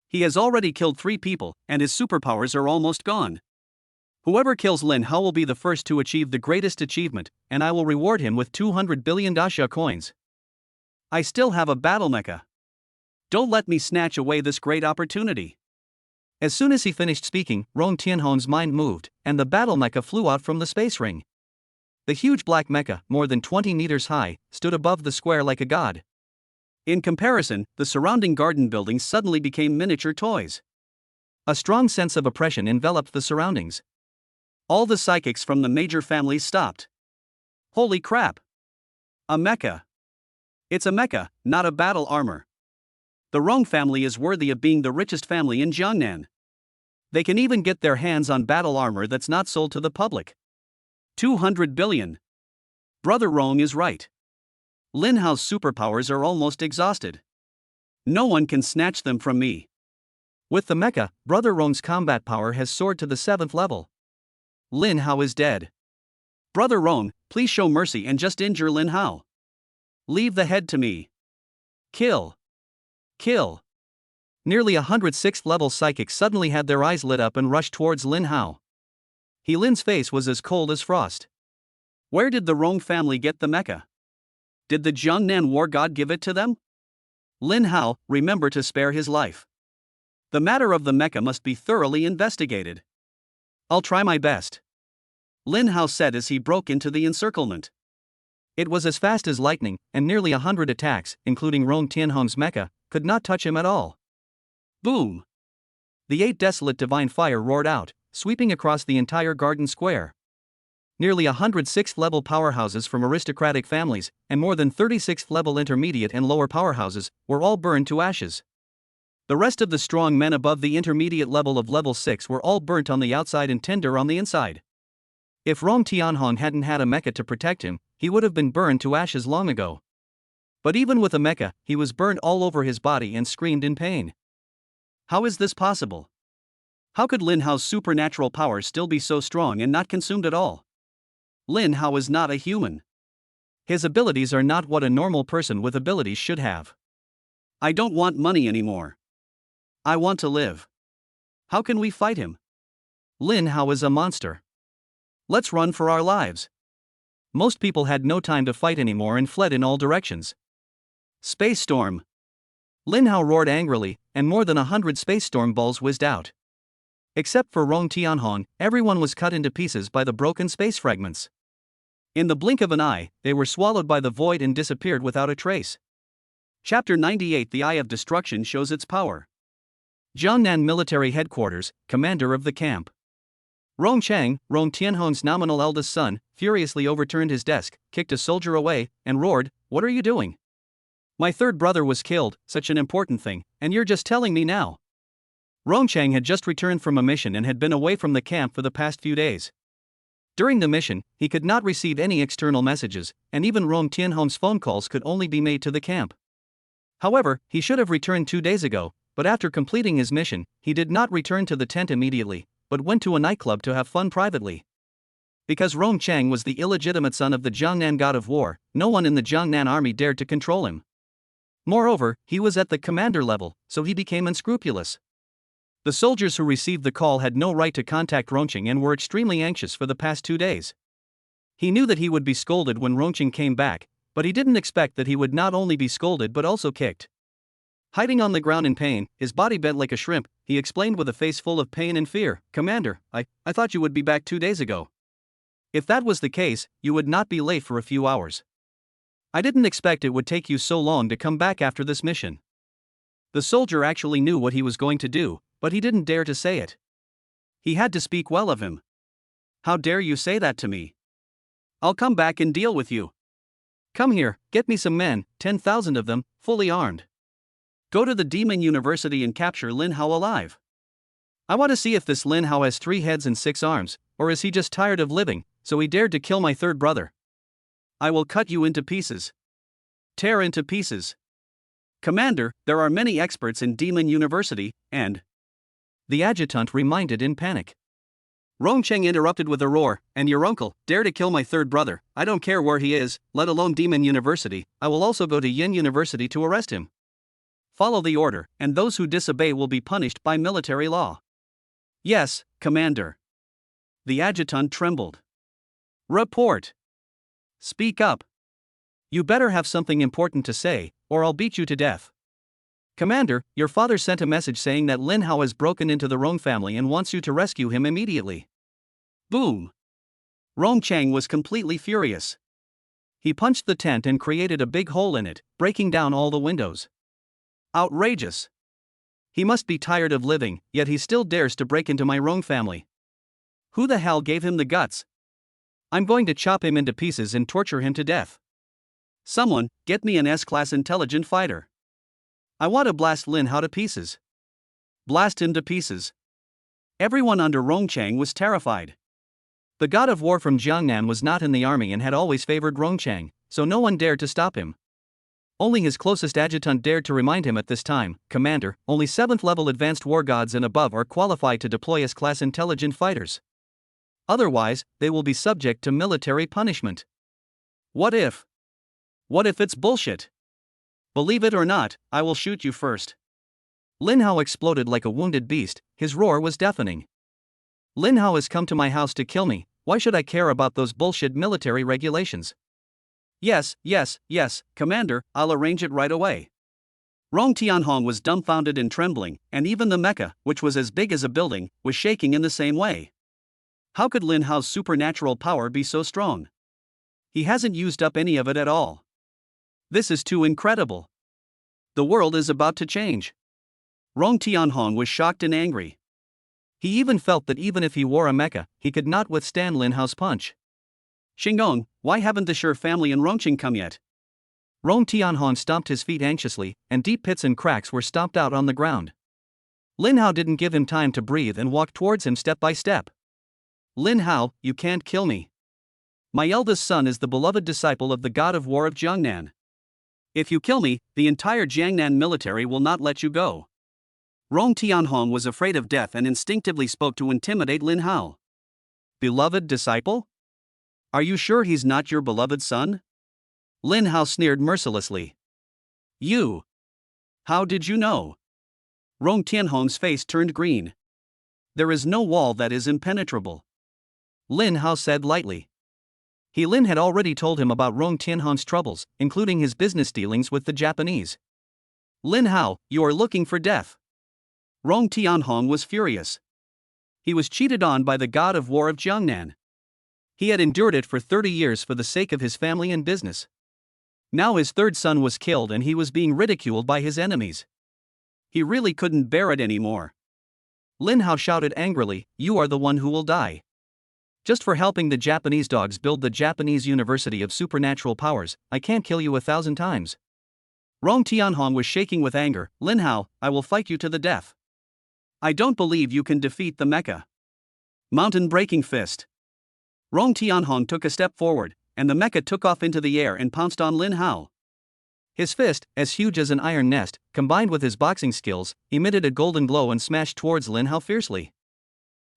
He has already killed 3 people, and his superpowers are almost gone. Whoever kills Lin Hao will be the first to achieve the greatest achievement, and I will reward him with 200 billion Daxia coins. I still have a battle mecha. Don't let me snatch away this great opportunity. As soon as he finished speaking, Rong Tianhong's mind moved, and the battle mecha flew out from the space ring. The huge black mecha, more than 20 meters high, stood above the square like a god. In comparison, the surrounding garden buildings suddenly became miniature toys. A strong sense of oppression enveloped the surroundings. All the psychics from the major families stopped. Holy crap! A mecha. It's a mecha, not a battle armor. The Rong family is worthy of being the richest family in Jiangnan. They can even get their hands on battle armor that's not sold to the public. 200 billion. Brother Rong is right. Lin Hao's superpowers are almost exhausted. No one can snatch them from me. With the mecha, Brother Rong's combat power has soared to the 7th level. Lin Hao is dead. Brother Rong, please show mercy and just injure Lin Hao. Leave the head to me. Kill. Kill. Nearly 100 6th level psychics suddenly had their eyes lit up and rushed towards Lin Hao. Lin's face was as cold as frost. Where did the Rong family get the mecha? Did the Jiangnan war god give it to them? Lin Hao, remember to spare his life. The matter of the mecha must be thoroughly investigated. I'll try my best. Lin Hao said as he broke into the encirclement. It was as fast as lightning, and nearly 100 attacks, including Rong Tianhong's mecha, could not touch him at all. Boom! The 8 desolate divine fire roared out, sweeping across the entire garden square. Nearly 100 6th-level powerhouses from aristocratic families, and more than 36th-level intermediate and lower powerhouses, were all burned to ashes. The rest of the strong men above the intermediate level of level 6 were all burnt on the outside and tender on the inside. If Rong Tianhong hadn't had a mecha to protect him, he would have been burned to ashes long ago. But even with a mecha, he was burned all over his body and screamed in pain. How is this possible? How could Lin Hao's supernatural power still be so strong and not consumed at all? Lin Hao is not a human. His abilities are not what a normal person with abilities should have. I don't want money anymore. I want to live. How can we fight him? Lin Hao is a monster. Let's run for our lives. Most people had no time to fight anymore and fled in all directions. Space Storm. Lin Hao roared angrily, and more than 100 space storm balls whizzed out. Except for Rong Tianhong, everyone was cut into pieces by the broken space fragments. In the blink of an eye, they were swallowed by the void and disappeared without a trace. Chapter 98. The Eye of Destruction shows its power. Jiangnan Military Headquarters, commander of the camp. Rong Chang, Rong Tianhong's nominal eldest son, furiously overturned his desk, kicked a soldier away, and roared, "What are you doing? My third brother was killed, such an important thing, and you're just telling me now." Rong Chang had just returned from a mission and had been away from the camp for the past few days. During the mission, he could not receive any external messages, and even Rong Tianhong's phone calls could only be made to the camp. However, he should have returned 2 days ago, but after completing his mission, he did not return to the tent immediately, but went to a nightclub to have fun privately. Because Rong Chang was the illegitimate son of the Jiangnan god of war, no one in the Jiangnan army dared to control him. Moreover, he was at the commander level, so he became unscrupulous. The soldiers who received the call had no right to contact Rongqing and were extremely anxious for the past 2 days. He knew that he would be scolded when Rongqing came back, but he didn't expect that he would not only be scolded but also kicked. Hiding on the ground in pain, his body bent like a shrimp, he explained with a face full of pain and fear, "Commander, I thought you would be back 2 days ago. If that was the case, you would not be late for a few hours. I didn't expect it would take you so long to come back after this mission." The soldier actually knew what he was going to do, but he didn't dare to say it. He had to speak well of him. "How dare you say that to me? I'll come back and deal with you. Come here, get me some men, 10,000 of them, fully armed. Go to the Demon University and capture Lin Hao alive. I want to see if this Lin Hao has 3 heads and 6 arms, or is he just tired of living, so he dared to kill my third brother. I will cut you into pieces. Tear into pieces. Commander, there are many experts in Demon University, and..." The adjutant reminded in panic. Rong Cheng interrupted with a roar, "And your uncle, dare to kill my third brother, I don't care where he is, let alone Demon University, I will also go to Yin University to arrest him. Follow the order, and those who disobey will be punished by military law." "Yes, Commander." The adjutant trembled. "Report. Speak up. You better have something important to say, or I'll beat you to death." "Commander, your father sent a message saying that Lin Hao has broken into the Rong family and wants you to rescue him immediately." Boom! Rong Chang was completely furious. He punched the tent and created a big hole in it, breaking down all the windows. Outrageous! He must be tired of living, yet he still dares to break into my Rong family. Who the hell gave him the guts? I'm going to chop him into pieces and torture him to death. Someone, get me an S-class intelligent fighter. I want to blast Lin Hao to pieces. Blast him to pieces. Everyone under Rong Chang was terrified. The god of war from Jiangnan was not in the army and had always favored Rong Chang, so no one dared to stop him. Only his closest adjutant dared to remind him at this time, "Commander, only 7th level advanced war gods and above are qualified to deploy S-class intelligent fighters. Otherwise, they will be subject to military punishment." What if? What if it's bullshit? Believe it or not, I will shoot you first. Lin Hao exploded like a wounded beast, his roar was deafening. Lin Hao has come to my house to kill me, why should I care about those bullshit military regulations? Yes, Commander, I'll arrange it right away. Rong Tianhong was dumbfounded and trembling, and even the mecha, which was as big as a building, was shaking in the same way. How could Lin Hao's supernatural power be so strong? He hasn't used up any of it at all. This is too incredible. The world is about to change. Rong Tianhong was shocked and angry. He even felt that even if he wore a mecha, he could not withstand Lin Hao's punch. Xingong, why haven't the Shi family and Rongqing come yet? Rong Tianhong stomped his feet anxiously, and deep pits and cracks were stomped out on the ground. Lin Hao didn't give him time to breathe and walked towards him step by step. Lin Hao, you can't kill me. My eldest son is the beloved disciple of the god of war of Jiangnan. If you kill me, the entire Jiangnan military will not let you go. Rong Tianhong was afraid of death and instinctively spoke to intimidate Lin Hao. Beloved disciple? Are you sure he's not your beloved son? Lin Hao sneered mercilessly. You! How did you know? Rong Tianhong's face turned green. There is no wall that is impenetrable. Lin Hao said lightly. Lin had already told him about Rong Tianhong's troubles, including his business dealings with the Japanese. Lin Hao, you are looking for death. Rong Tianhong was furious. He was cheated on by the god of war of Jiangnan. He had endured it for 30 years for the sake of his family and business. Now his third son was killed and he was being ridiculed by his enemies. He really couldn't bear it anymore. Lin Hao shouted angrily, you are the one who will die. Just for helping the Japanese dogs build the Japanese University of Supernatural Powers, I can't kill you 1,000 times. Rong Tianhong was shaking with anger. Lin Hao, I will fight you to the death. I don't believe you can defeat the mecha. Mountain breaking fist. Rong Tianhong took a step forward, and the mecha took off into the air and pounced on Lin Hao. His fist, as huge as an iron nest, combined with his boxing skills, emitted a golden glow and smashed towards Lin Hao fiercely.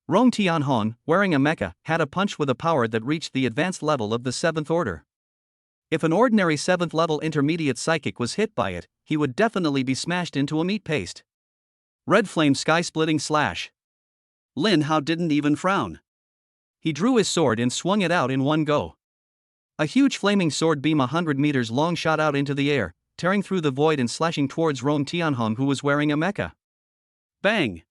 Rong Tianhong, wearing a mecha, had a punch with a power that reached the advanced level of the 7th order. If an ordinary 7th level intermediate psychic was hit by it, he would definitely be smashed into a meat paste. Red flame sky-splitting slash. Lin Hao didn't even frown. He drew his sword and swung it out in one go. A huge flaming sword beam 100 meters long shot out into the air, tearing through the void and slashing towards Rong Tianhong, who was wearing a mecha. Bang!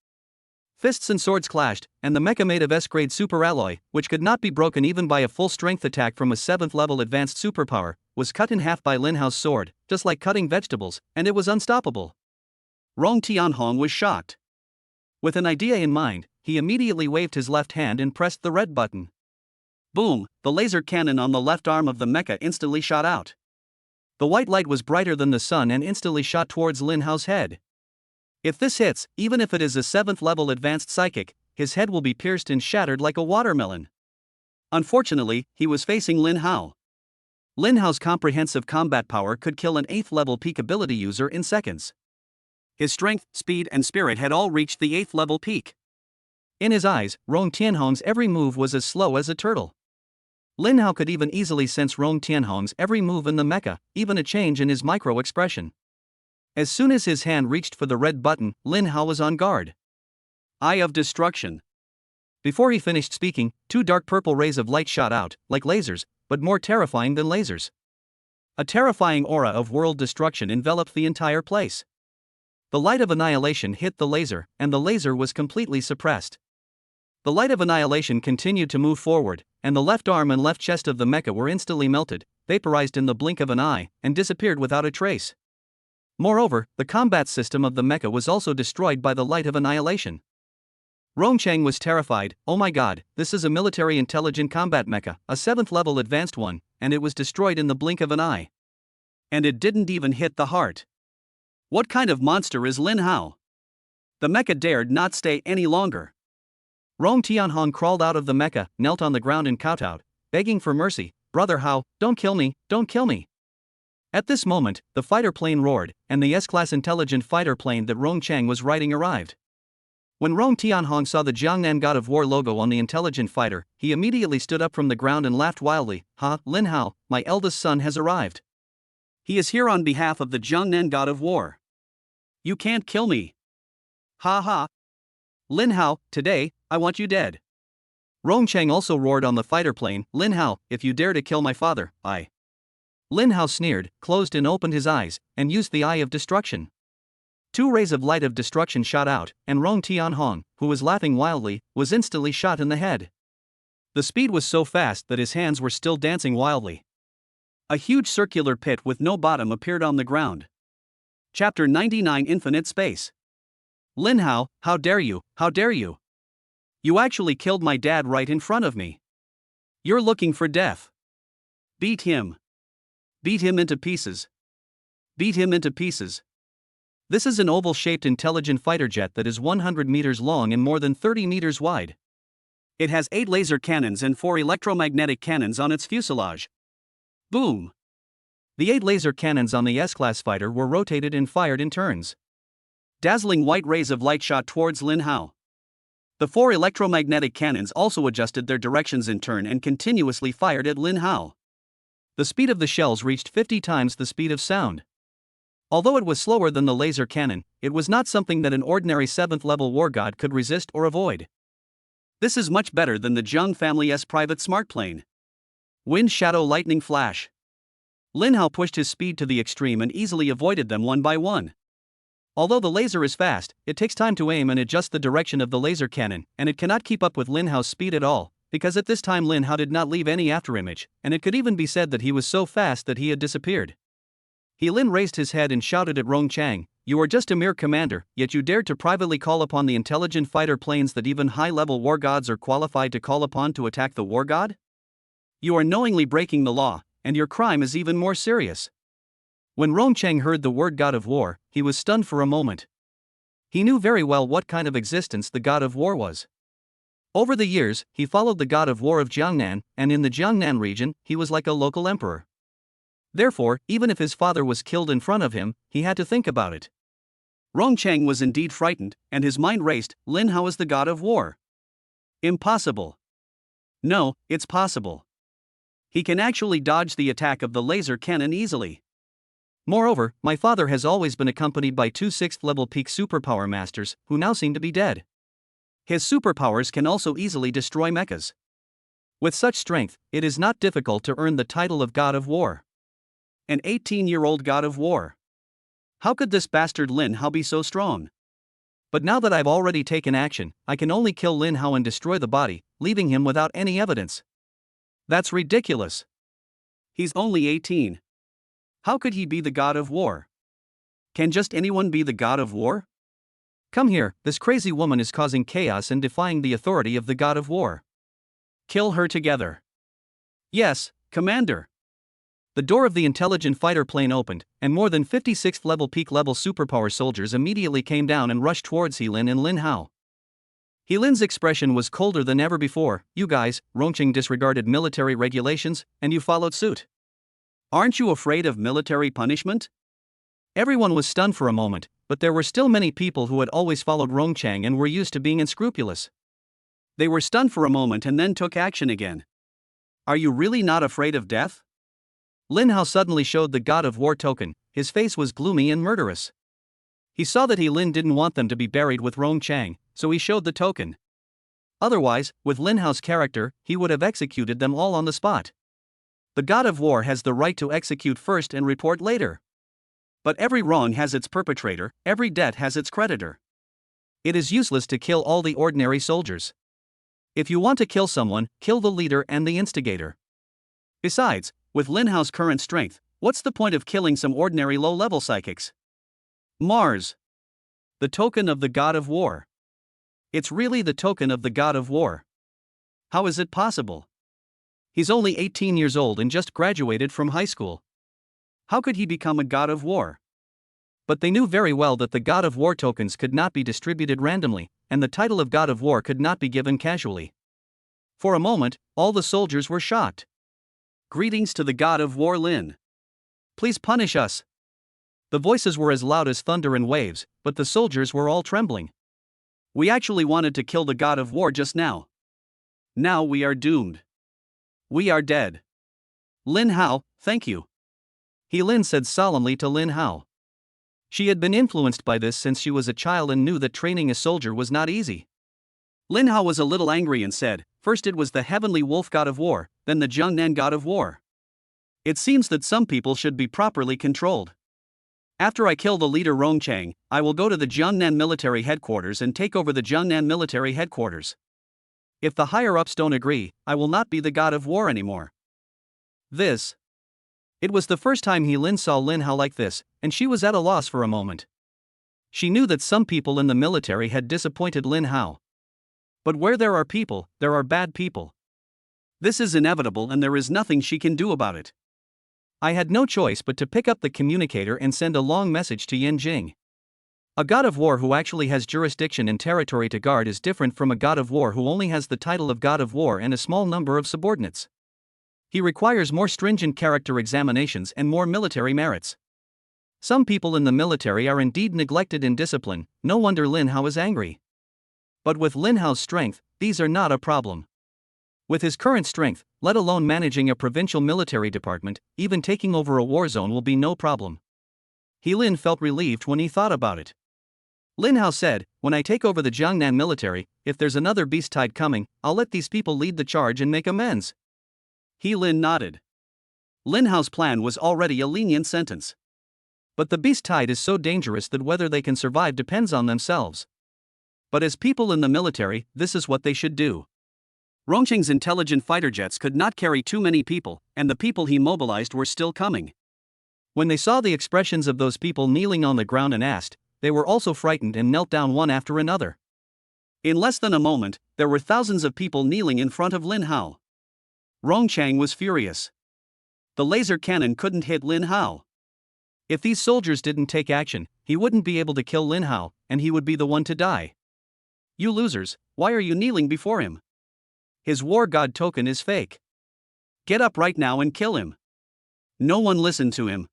Fists and swords clashed, and the mecha made of S-grade super alloy, which could not be broken even by a full-strength attack from a 7th level advanced superpower, was cut in half by Lin Hao's sword, just like cutting vegetables, and it was unstoppable. Rong Tianhong was shocked. With an idea in mind, he immediately waved his left hand and pressed the red button. Boom, the laser cannon on the left arm of the mecha instantly shot out. The white light was brighter than the sun and instantly shot towards Lin Hao's head. If this hits, even if it is a 7th level advanced psychic, his head will be pierced and shattered like a watermelon. Unfortunately, he was facing Lin Hao. Lin Hao's comprehensive combat power could kill an 8th level peak ability user in seconds. His strength, speed and spirit had all reached the 8th level peak. In his eyes, Rong Tianhong's every move was as slow as a turtle. Lin Hao could even easily sense Rong Tianhong's every move in the mecha, even a change in his micro-expression. As soon as his hand reached for the red button, Lin Hao was on guard. Eye of Destruction. Before he finished speaking, 2 dark purple rays of light shot out, like lasers, but more terrifying than lasers. A terrifying aura of world destruction enveloped the entire place. The light of annihilation hit the laser, and the laser was completely suppressed. The light of annihilation continued to move forward, and the left arm and left chest of the mecha were instantly melted, vaporized in the blink of an eye, and disappeared without a trace. Moreover, the combat system of the mecha was also destroyed by the light of annihilation. Rongcheng was terrified. Oh my god, this is a military intelligent combat mecha, a 7th level advanced one, and it was destroyed in the blink of an eye. And it didn't even hit the heart. What kind of monster is Lin Hao? The mecha dared not stay any longer. Rong Tianhong crawled out of the mecha, knelt on the ground and kowtowed, begging for mercy. Brother Hao, don't kill me, don't kill me. At this moment, the fighter plane roared, and the S-class intelligent fighter plane that Rong Cheng was riding arrived. When Rong Tianhong saw the Jiangnan God of War logo on the intelligent fighter, he immediately stood up from the ground and laughed wildly. Ha, Lin Hao, my eldest son has arrived. He is here on behalf of the Jiangnan God of War. You can't kill me. Ha ha. Lin Hao, today, I want you dead. Rong Cheng also roared on the fighter plane. Lin Hao, if you dare to kill my father, I. Lin Hao sneered, closed and opened his eyes, and used the Eye of Destruction. 2 rays of light of destruction shot out, and Rong Tianhong, who was laughing wildly, was instantly shot in the head. The speed was so fast that his hands were still dancing wildly. A huge circular pit with no bottom appeared on the ground. Chapter 99 Infinite Space. Lin Hao, how dare you, how dare you? You actually killed my dad right in front of me. You're looking for death. Beat him. Beat him into pieces. Beat him into pieces. This is an oval-shaped intelligent fighter jet that is 100 meters long and more than 30 meters wide. It has 8 laser cannons and 4 electromagnetic cannons on its fuselage. Boom! The 8 laser cannons on the S-class fighter were rotated and fired in turns. Dazzling white rays of light shot towards Lin Hao. The 4 electromagnetic cannons also adjusted their directions in turn and continuously fired at Lin Hao. The speed of the shells reached 50 times the speed of sound. Although it was slower than the laser cannon, it was not something that an ordinary 7th-level war god could resist or avoid. This is much better than the Zheng family's private smart plane. Wind shadow lightning flash. Lin Hao pushed his speed to the extreme and easily avoided them one by one. Although the laser is fast, it takes time to aim and adjust the direction of the laser cannon, and it cannot keep up with Lin Hao's speed at all, because at this time Lin Hao did not leave any afterimage, and it could even be said that he was so fast that he had disappeared. Lin raised his head and shouted at Rong Chang, "You are just a mere commander, yet you dared to privately call upon the intelligent fighter planes that even high-level war gods are qualified to call upon to attack the war god? You are knowingly breaking the law, and your crime is even more serious." When Rong Chang heard the word god of war, he was stunned for a moment. He knew very well what kind of existence the god of war was. Over the years, he followed the god of war of Jiangnan, and in the Jiangnan region, he was like a local emperor. Therefore, even if his father was killed in front of him, he had to think about it. Rong Chang was indeed frightened, and his mind raced. Lin Hao is the god of war. Impossible. No, it's possible. He can actually dodge the attack of the laser cannon easily. Moreover, my father has always been accompanied by 2 6th-level peak superpower masters, who now seem to be dead. His superpowers can also easily destroy mechas. With such strength, it is not difficult to earn the title of god of war. An 18-year-old god of war. How could this bastard Lin Hao be so strong? But now that I've already taken action, I can only kill Lin Hao and destroy the body, leaving him without any evidence. That's ridiculous. He's only 18. How could he be the god of war? Can just anyone be the god of war? Come here, this crazy woman is causing chaos and defying the authority of the god of war. Kill her together. Yes, Commander. The door of the intelligent fighter plane opened, and more than 56th-level peak-level superpower soldiers immediately came down and rushed towards Lin and Lin Hao. Lin's expression was colder than ever before. "You guys," Rongqing disregarded military regulations, and you followed suit. Aren't you afraid of military punishment? Everyone was stunned for a moment, but there were still many people who had always followed Rongchang and were used to being unscrupulous. They were stunned for a moment and then took action again. Are you really not afraid of death? Lin Hao suddenly showed the god of war token. His face was gloomy and murderous. He saw that Lin didn't want them to be buried with Rongchang, so he showed the token. Otherwise, with Lin Hao's character, he would have executed them all on the spot. The god of war has the right to execute first and report later. But every wrong has its perpetrator, every debt has its creditor. It is useless to kill all the ordinary soldiers. If you want to kill someone, kill the leader and the instigator. Besides, with Lin Hao's current strength, what's the point of killing some ordinary low-level psychics? Mars. The token of the god of war. It's really the token of the god of war. How is it possible? He's only 18 years old and just graduated from high school. How could he become a god of war? But they knew very well that the god of war tokens could not be distributed randomly, and the title of god of war could not be given casually. For a moment, all the soldiers were shocked. Greetings to the god of war Lin. Please punish us. The voices were as loud as thunder and waves, but the soldiers were all trembling. We actually wanted to kill the god of war just now. Now we are doomed. We are dead. Lin Hao, thank you. Lin said solemnly to Lin Hao. She had been influenced by this since she was a child and knew that training a soldier was not easy. Lin Hao was a little angry and said, "First it was the heavenly wolf god of war, then the Jiangnan god of war. It seems that some people should be properly controlled. After I kill the leader Rongchang, I will go to the Jiangnan military headquarters and take over the Jiangnan military headquarters. If the higher-ups don't agree, I will not be the god of war anymore." It was the first time Lin saw Lin Hao like this, and she was at a loss for a moment. She knew that some people in the military had disappointed Lin Hao. But where there are people, there are bad people. This is inevitable and there is nothing she can do about it. I had no choice but to pick up the communicator and send a long message to Yin Jing. A god of war who actually has jurisdiction and territory to guard is different from a god of war who only has the title of god of war and a small number of subordinates. He requires more stringent character examinations and more military merits. Some people in the military are indeed neglected in discipline, no wonder Lin Hao is angry. But with Lin Hao's strength, these are not a problem. With his current strength, let alone managing a provincial military department, even taking over a war zone will be no problem. He Lin felt relieved when he thought about it. Lin Hao said, when I take over the Jiangnan military, if there's another beast tide coming, I'll let these people lead the charge and make amends. He Lin nodded. Lin Hao's plan was already a lenient sentence. But the beast tide is so dangerous that whether they can survive depends on themselves. But as people in the military, this is what they should do. Rongqing's intelligent fighter jets could not carry too many people, and the people he mobilized were still coming. When they saw the expressions of those people kneeling on the ground and asked, they were also frightened and knelt down one after another. In less than a moment, there were thousands of people kneeling in front of Lin Hao. Rongchang was furious. The laser cannon couldn't hit Lin Hao. If these soldiers didn't take action, he wouldn't be able to kill Lin Hao, and he would be the one to die. You losers, why are you kneeling before him? His war god token is fake. Get up right now and kill him. No one listened to him.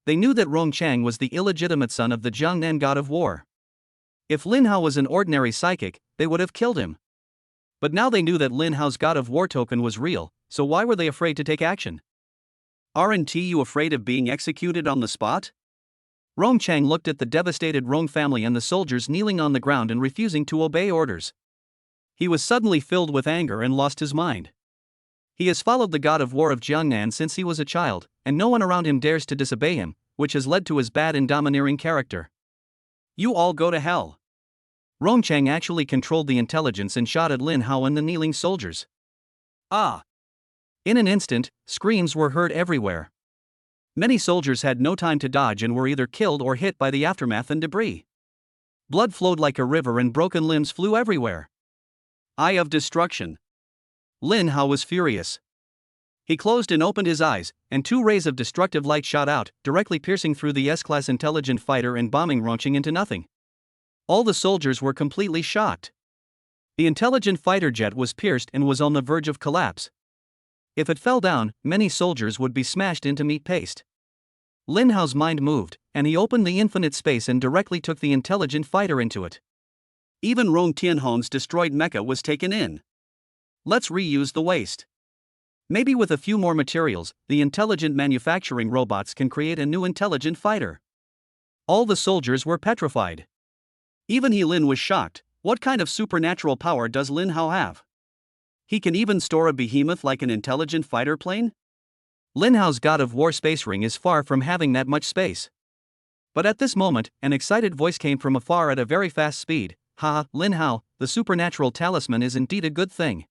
They knew that Rongchang was the illegitimate son of the Jiangnan god of war. If Lin Hao was an ordinary psychic, they would have killed him. But now they knew that Lin Hao's god of war token was real, so why were they afraid to take action? Aren't you afraid of being executed on the spot? Rongchang looked at the devastated Rong family and the soldiers kneeling on the ground and refusing to obey orders. He was suddenly filled with anger and lost his mind. He has followed the god of war of Jiangnan since he was a child, and no one around him dares to disobey him, which has led to his bad and domineering character. You all go to hell. Rongchang actually controlled the intelligence and shot at Lin Hao and the kneeling soldiers. Ah! In an instant, screams were heard everywhere. Many soldiers had no time to dodge and were either killed or hit by the aftermath and debris. Blood flowed like a river and broken limbs flew everywhere. Eye of destruction. Lin Hao was furious. He closed and opened his eyes, and two rays of destructive light shot out, directly piercing through the S-class intelligent fighter and bombing Rongqing into nothing. All the soldiers were completely shocked. The intelligent fighter jet was pierced and was on the verge of collapse. If it fell down, many soldiers would be smashed into meat paste. Lin Hao's mind moved, and he opened the infinite space and directly took the intelligent fighter into it. Even Rong Tianhong's destroyed mecha was taken in. Let's reuse the waste. Maybe with a few more materials, the intelligent manufacturing robots can create a new intelligent fighter. All the soldiers were petrified. Even He Lin was shocked. What kind of supernatural power does Lin Hao have? He can even store a behemoth like an intelligent fighter plane? Lin Hao's god of war space ring is far from having that much space. But at this moment, an excited voice came from afar at a very fast speed. Ha, Lin Hao, the supernatural talisman is indeed a good thing.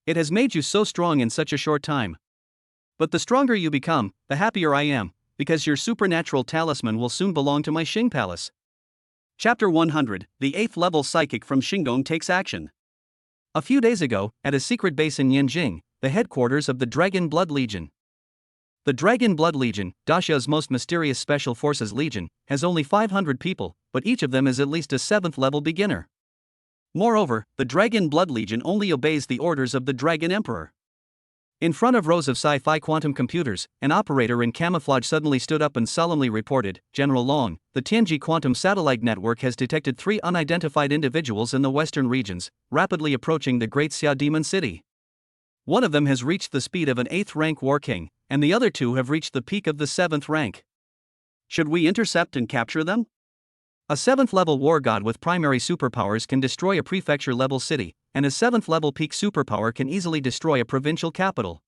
It has made you so strong in such a short time. But the stronger you become, the happier I am, because your supernatural talisman will soon belong to my Xing Palace. Chapter 100, the 8th level psychic from Xinggong takes action. A few days ago, at a secret base in Yanjing, the headquarters of the Dragon Blood Legion. The Dragon Blood Legion, Daxia's most mysterious special forces legion, has only 500 people, but each of them is at least a 7th level beginner. Moreover, the Dragon Blood Legion only obeys the orders of the Dragon Emperor. In front of rows of sci-fi quantum computers, an operator in camouflage suddenly stood up and solemnly reported, General Long, the Tianji Quantum Satellite Network has detected 3 unidentified individuals in the western regions, rapidly approaching the Great Xia Demon City. One of them has reached the speed of an 8th rank war king, and the other 2 have reached the peak of the 7th rank. Should we intercept and capture them? A 7th level war god with primary superpowers can destroy a prefecture level city, and a 7th level peak superpower can easily destroy a provincial capital.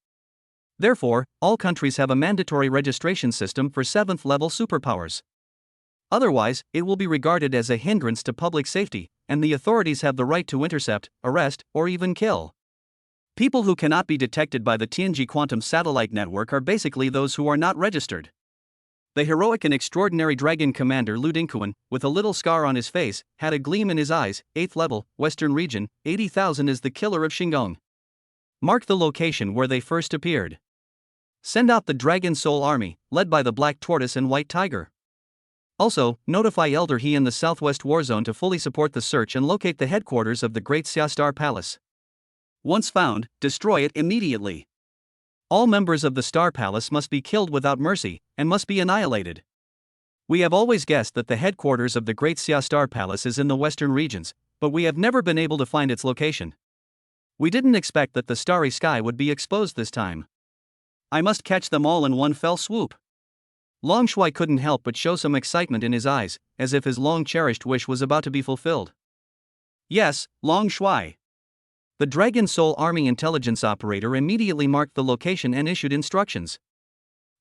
Therefore, all countries have a mandatory registration system for 7th level superpowers. Otherwise, it will be regarded as a hindrance to public safety, and the authorities have the right to intercept, arrest, or even kill. People who cannot be detected by the Tianji Quantum Satellite Network are basically those who are not registered. The heroic and extraordinary dragon commander Lu Dingquan, with a little scar on his face, had a gleam in his eyes. 8th level, Western region, 80,000 is the killer of Xinggong. Mark the location where they first appeared. Send out the Dragon Soul Army, led by the Black Tortoise and White Tiger. Also, notify Elder He in the Southwest War Zone to fully support the search and locate the headquarters of the Great Xia Star Palace. Once found, destroy it immediately. All members of the Star Palace must be killed without mercy, and must be annihilated. We have always guessed that the headquarters of the Great Xia Star Palace is in the western regions, but we have never been able to find its location. We didn't expect that the starry sky would be exposed this time. I must catch them all in one fell swoop. Long Shui couldn't help but show some excitement in his eyes, as if his long-cherished wish was about to be fulfilled. Yes, Long Shui. The Dragon Soul Army intelligence operator immediately marked the location and issued instructions.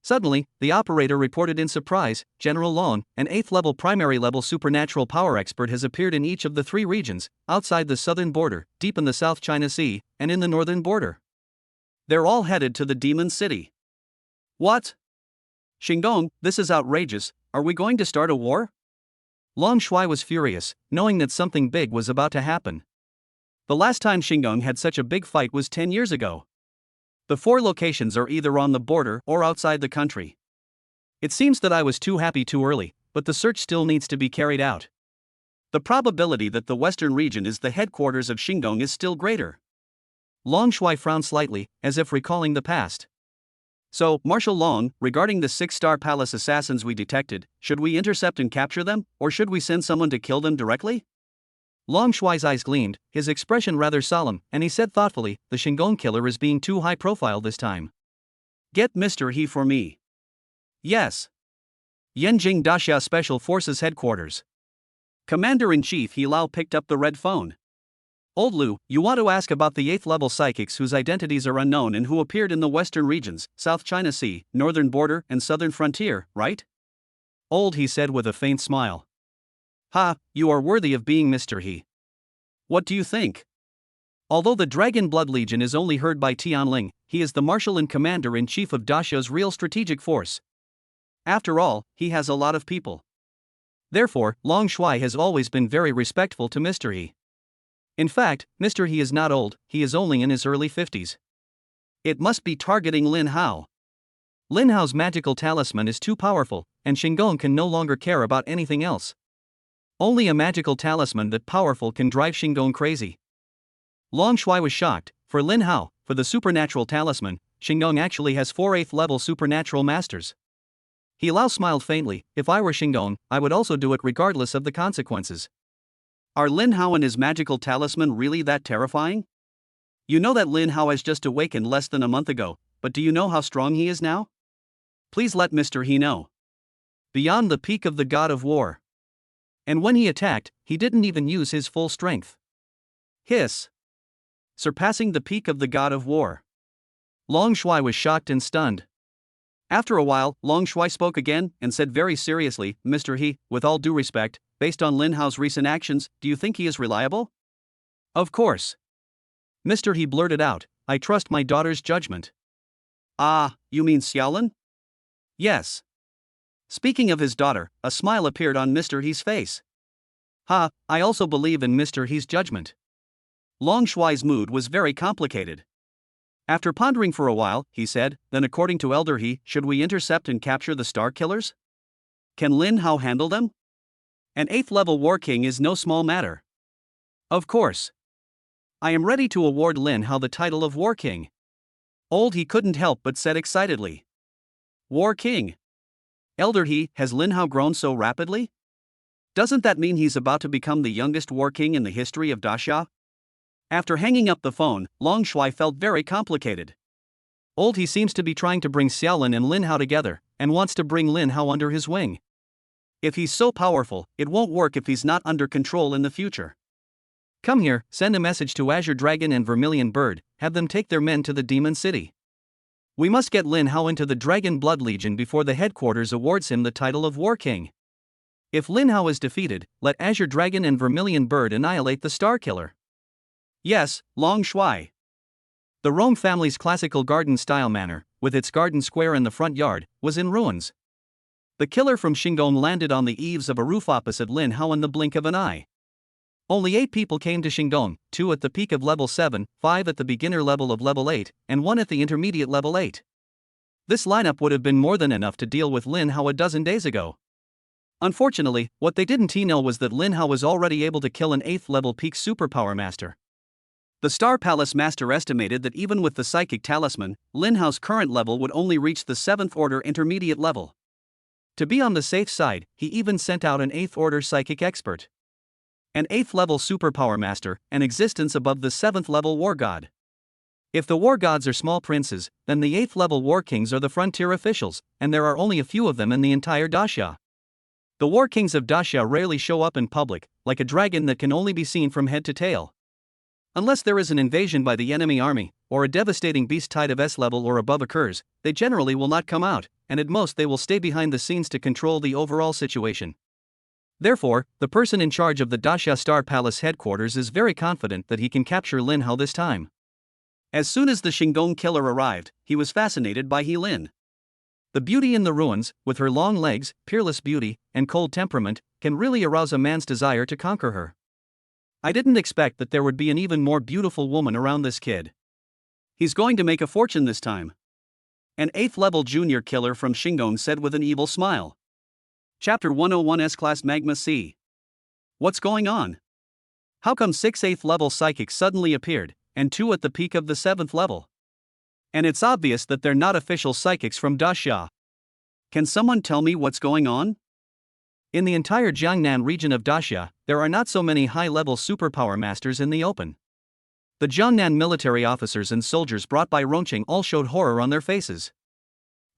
Suddenly, the operator reported in surprise, General Long, an 8th-level primary-level supernatural power expert has appeared in each of the 3 regions, outside the southern border, deep in the South China Sea, and in the northern border. They're all headed to the Demon City. What? Xingong, this is outrageous. Are we going to start a war? Long Shui was furious, knowing that something big was about to happen. The last time Xingong had such a big fight was 10 years ago. The 4 locations are either on the border or outside the country. It seems that I was too happy too early, but the search still needs to be carried out. The probability that the western region is the headquarters of Xingong is still greater. Long Shui frowned slightly, as if recalling the past. So, Marshal Long, regarding the 6-star palace assassins we detected, should we intercept and capture them, or should we send someone to kill them directly? Long Shui's eyes gleamed, his expression rather solemn, and he said thoughtfully, the Xingong killer is being too high profile this time. Get Mr. He for me. Yes. Yanjing Daxia Special Forces Headquarters. Commander-in-Chief He Lao picked up the red phone. Old Lu, you want to ask about the 8th-level psychics whose identities are unknown and who appeared in the western regions, South China Sea, northern border, and southern frontier, right? Old He said with a faint smile. Ha, you are worthy of being Mr. He. What do you think? Although the Dragon Blood Legion is only heard by Tianling, he is the marshal and commander-in-chief of Daxia's real strategic force. After all, he has a lot of people. Therefore, Long Shui has always been very respectful to Mr. He. In fact, Mr. He is not old, he is only in his early 50s. It must be targeting Lin Hao. Lin Hao's magical talisman is too powerful, and Xingong can no longer care about anything else. Only a magical talisman that powerful can drive Xingong crazy. Long Shui was shocked. For Lin Hao, for the supernatural talisman, Xingong actually has 4 8th-level supernatural masters. He Lao smiled faintly. If I were Xingong, I would also do it regardless of the consequences. Are Lin Hao and his magical talisman really that terrifying? You know that Lin Hao has just awakened less than a month ago, but do you know how strong he is now? Please let Mr. He know. Beyond the peak of the God of War. And when he attacked, he didn't even use his full strength. Hiss. Surpassing the peak of the God of War. Long Shui was shocked and stunned. After a while, Long Shui spoke again and said very seriously, Mr. He, with all due respect, based on Lin Hao's recent actions, do you think he is reliable? Of course. Mr. He blurted out, I trust my daughter's judgment. Ah, you mean Xiaolin? Yes. Speaking of his daughter, a smile appeared on Mr. He's face. Ha, I also believe in Mr. He's judgment. Long Shui's mood was very complicated. After pondering for a while, he said, then according to Elder He, should we intercept and capture the Star Killers? Can Lin Hao handle them? An 8th-level War King is no small matter. Of course. I am ready to award Lin Hao the title of War King. Old He couldn't help but said excitedly. War King. Elder He, has Lin Hao grown so rapidly? Doesn't that mean he's about to become the youngest War King in the history of Daxia? After hanging up the phone, Long Shui felt very complicated. Old He seems to be trying to bring Xiaolin and Lin Hao together, and wants to bring Lin Hao under his wing. If he's so powerful, it won't work if he's not under control in the future. Come here, send a message to Azure Dragon and Vermilion Bird, have them take their men to the Demon City. We must get Lin Hao into the Dragon Blood Legion before the headquarters awards him the title of War King. If Lin Hao is defeated, let Azure Dragon and Vermilion Bird annihilate the Star Killer. Yes, Long Shui. The Rome family's classical garden-style manor, with its garden square in the front yard, was in ruins. The killer from Xingong landed on the eaves of a roof opposite Lin Hao in the blink of an eye. Only 8 people came to Shandong, 2 at the peak of level 7, 5 at the beginner level of level 8, and 1 at the intermediate level 8. This lineup would have been more than enough to deal with Lin Hao a dozen days ago. Unfortunately, what they didn't know was that Lin Hao was already able to kill an 8th level peak superpower master. The Star Palace Master estimated that even with the Psychic Talisman, Lin Hao's current level would only reach the 7th order intermediate level. To be on the safe side, he even sent out an 8th order Psychic Expert. An 8th level superpower master, an existence above the 7th level war god. If the war gods are small princes, then the 8th level war kings are the frontier officials, and there are only a few of them in the entire Daxia. The war kings of Daxia rarely show up in public, like a dragon that can only be seen from head to tail. Unless there is an invasion by the enemy army, or a devastating beast tide of S level or above occurs, they generally will not come out, and at most they will stay behind the scenes to control the overall situation. Therefore, the person in charge of the Daxia Star Palace headquarters is very confident that he can capture Lin Hao this time. As soon as the Shandong killer arrived, he was fascinated by He Lin. The beauty in the ruins, with her long legs, peerless beauty, and cold temperament, can really arouse a man's desire to conquer her. I didn't expect that there would be an even more beautiful woman around this kid. He's going to make a fortune this time. An 8th level junior killer from Shandong said with an evil smile. Chapter 101 S-Class Magma C. What's going on? How come 6 8th level psychics suddenly appeared, and 2 at the peak of the 7th level? And it's obvious that they're not official psychics from Daxia. Can someone tell me what's going on? In the entire Jiangnan region of Daxia, there are not so many high-level superpower masters in the open. The Jiangnan military officers and soldiers brought by Rongqing all showed horror on their faces.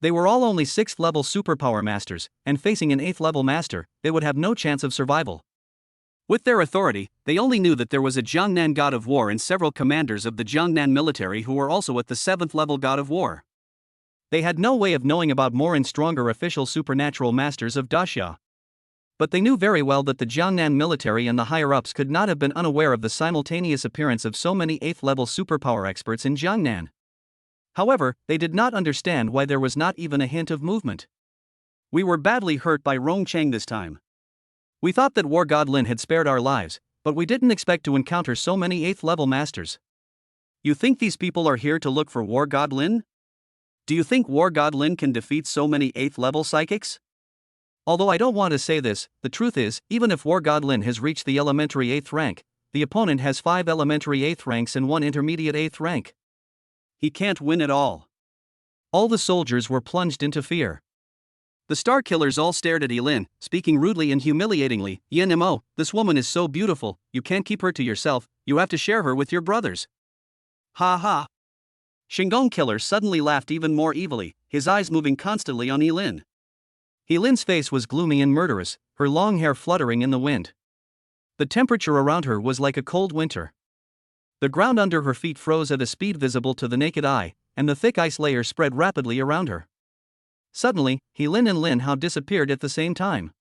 They were all only 6th level superpower masters, and facing an 8th level master, they would have no chance of survival. With their authority, they only knew that there was a Jiangnan god of war and several commanders of the Jiangnan military who were also at the 7th level god of war. They had no way of knowing about more and stronger official supernatural masters of Daxia. But they knew very well that the Jiangnan military and the higher-ups could not have been unaware of the simultaneous appearance of so many 8th level superpower experts in Jiangnan. However, they did not understand why there was not even a hint of movement. We were badly hurt by Rongqing this time. We thought that War God Lin had spared our lives, but we didn't expect to encounter so many 8th level masters. You think these people are here to look for War God Lin? Do you think War God Lin can defeat so many 8th level psychics? Although I don't want to say this, the truth is, even if War God Lin has reached the elementary 8th rank, the opponent has 5 elementary 8th ranks and 1 intermediate 8th rank. He can't win at all. All the soldiers were plunged into fear. The star killers all stared at Yilin, speaking rudely and humiliatingly. Yin Mo, this woman is so beautiful, you can't keep her to yourself, you have to share her with your brothers. Ha ha. Shandong killer suddenly laughed even more evilly, his eyes moving constantly on Yilin. Yilin's face was gloomy and murderous, her long hair fluttering in the wind. The temperature around her was like a cold winter. The ground under her feet froze at a speed visible to the naked eye, and the thick ice layer spread rapidly around her. Suddenly, Yilin and Lin Hao disappeared at the same time.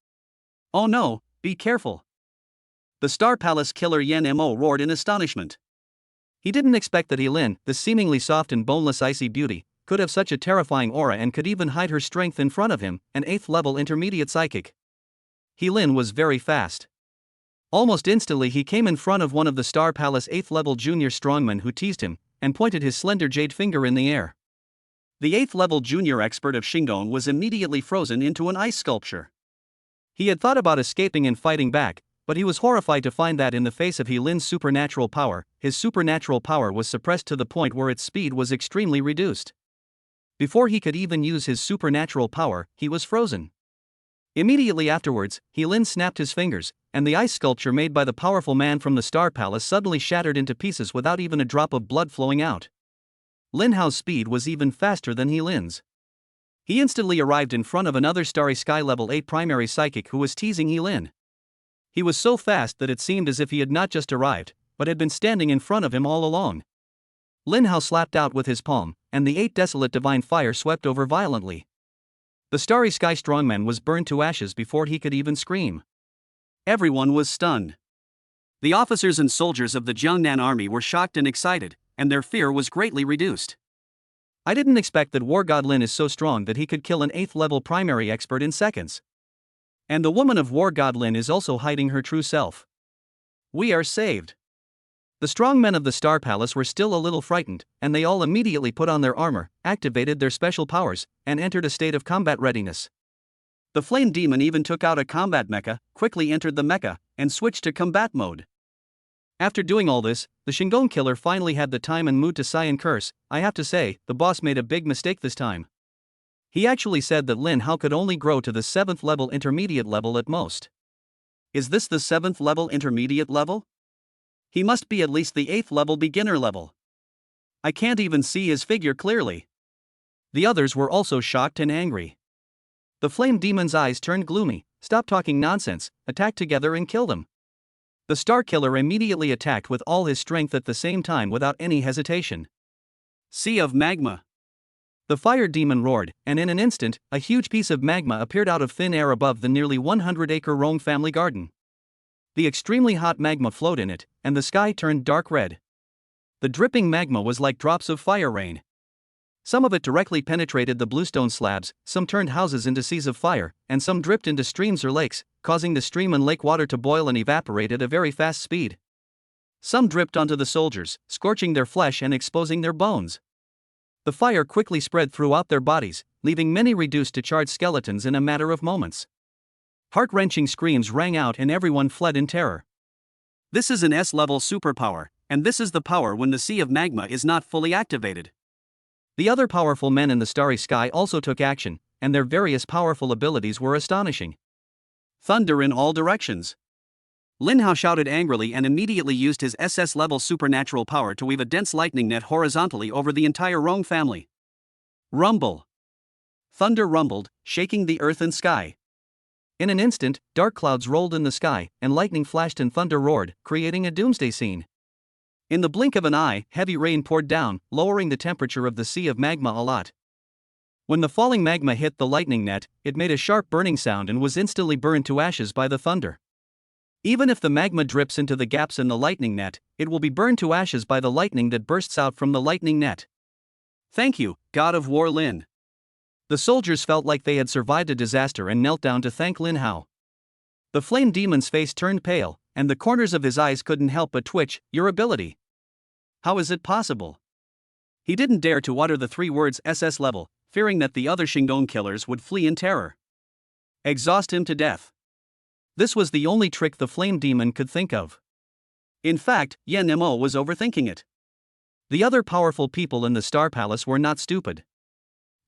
Oh no, be careful. The Star Palace killer Yan Mo roared in astonishment. He didn't expect that Yilin, the seemingly soft and boneless icy beauty, could have such a terrifying aura and could even hide her strength in front of him, an 8th level intermediate psychic. Yilin was very fast. Almost instantly he came in front of one of the Star Palace 8th level junior strongmen who teased him, and pointed his slender jade finger in the air. The 8th level junior expert of Shandong was immediately frozen into an ice sculpture. He had thought about escaping and fighting back, but he was horrified to find that in the face of Yilin's supernatural power, his supernatural power was suppressed to the point where its speed was extremely reduced. Before he could even use his supernatural power, he was frozen. Immediately afterwards, Yilin snapped his fingers, and the ice sculpture made by the powerful man from the Star Palace suddenly shattered into pieces without even a drop of blood flowing out. Lin Hao's speed was even faster than Yilin's. He instantly arrived in front of another Starry Sky level 8 primary psychic who was teasing Yilin. He was so fast that it seemed as if he had not just arrived, but had been standing in front of him all along. Lin Hao slapped out with his palm, and the 8 Desolate divine fire swept over violently. The Starry Sky strongman was burned to ashes before he could even scream. Everyone was stunned. The officers and soldiers of the Jiangnan army were shocked and excited, and their fear was greatly reduced. I didn't expect that War God Lin is so strong that he could kill an 8th level primary expert in seconds. And the woman of War God Lin is also hiding her true self. We are saved. The strong men of the Star Palace were still a little frightened, and they all immediately put on their armor, activated their special powers, and entered a state of combat readiness. The Flame Demon even took out a combat mecha, quickly entered the mecha, and switched to combat mode. After doing all this, the Shingon killer finally had the time and mood to sigh and curse. I have to say, the boss made a big mistake this time. He actually said that Lin Hao could only grow to the 7th level intermediate level at most. Is this the 7th level intermediate level? He must be at least the 8th level beginner level. I can't even see his figure clearly. The others were also shocked and angry. The Flame Demon's eyes turned gloomy. Stop talking nonsense, attack together and kill them. The Star Killer immediately attacked with all his strength at the same time without any hesitation. Sea of Magma. The Fire Demon roared, and in an instant, a huge piece of magma appeared out of thin air above the nearly 100-acre Rome family garden. The extremely hot magma flowed in it, and the sky turned dark red. The dripping magma was like drops of fire rain. Some of it directly penetrated the bluestone slabs, some turned houses into seas of fire, and some dripped into streams or lakes, causing the stream and lake water to boil and evaporate at a very fast speed. Some dripped onto the soldiers, scorching their flesh and exposing their bones. The fire quickly spread throughout their bodies, leaving many reduced to charred skeletons in a matter of moments. Heart-wrenching screams rang out and everyone fled in terror. This is an S-level superpower, and this is the power when the Sea of Magma is not fully activated. The other powerful men in the starry sky also took action, and their various powerful abilities were astonishing. Thunder in all directions. Lin Hao shouted angrily and immediately used his SS-level supernatural power to weave a dense lightning net horizontally over the entire Rong family. Rumble. Thunder rumbled, shaking the earth and sky. In an instant, dark clouds rolled in the sky, and lightning flashed and thunder roared, creating a doomsday scene. In the blink of an eye, heavy rain poured down, lowering the temperature of the Sea of Magma a lot. When the falling magma hit the lightning net, it made a sharp burning sound and was instantly burned to ashes by the thunder. Even if the magma drips into the gaps in the lightning net, it will be burned to ashes by the lightning that bursts out from the lightning net. Thank you, God of War Lin. The soldiers felt like they had survived a disaster and knelt down to thank Lin Hao. The Flame Demon's face turned pale, and the corners of his eyes couldn't help but twitch. Your ability. How is it possible? He didn't dare to utter the 3 words SS level, fearing that the other Shingon killers would flee in terror. Exhaust him to death. This was the only trick the Flame Demon could think of. In fact, Yen Mo was overthinking it. The other powerful people in the Star Palace were not stupid.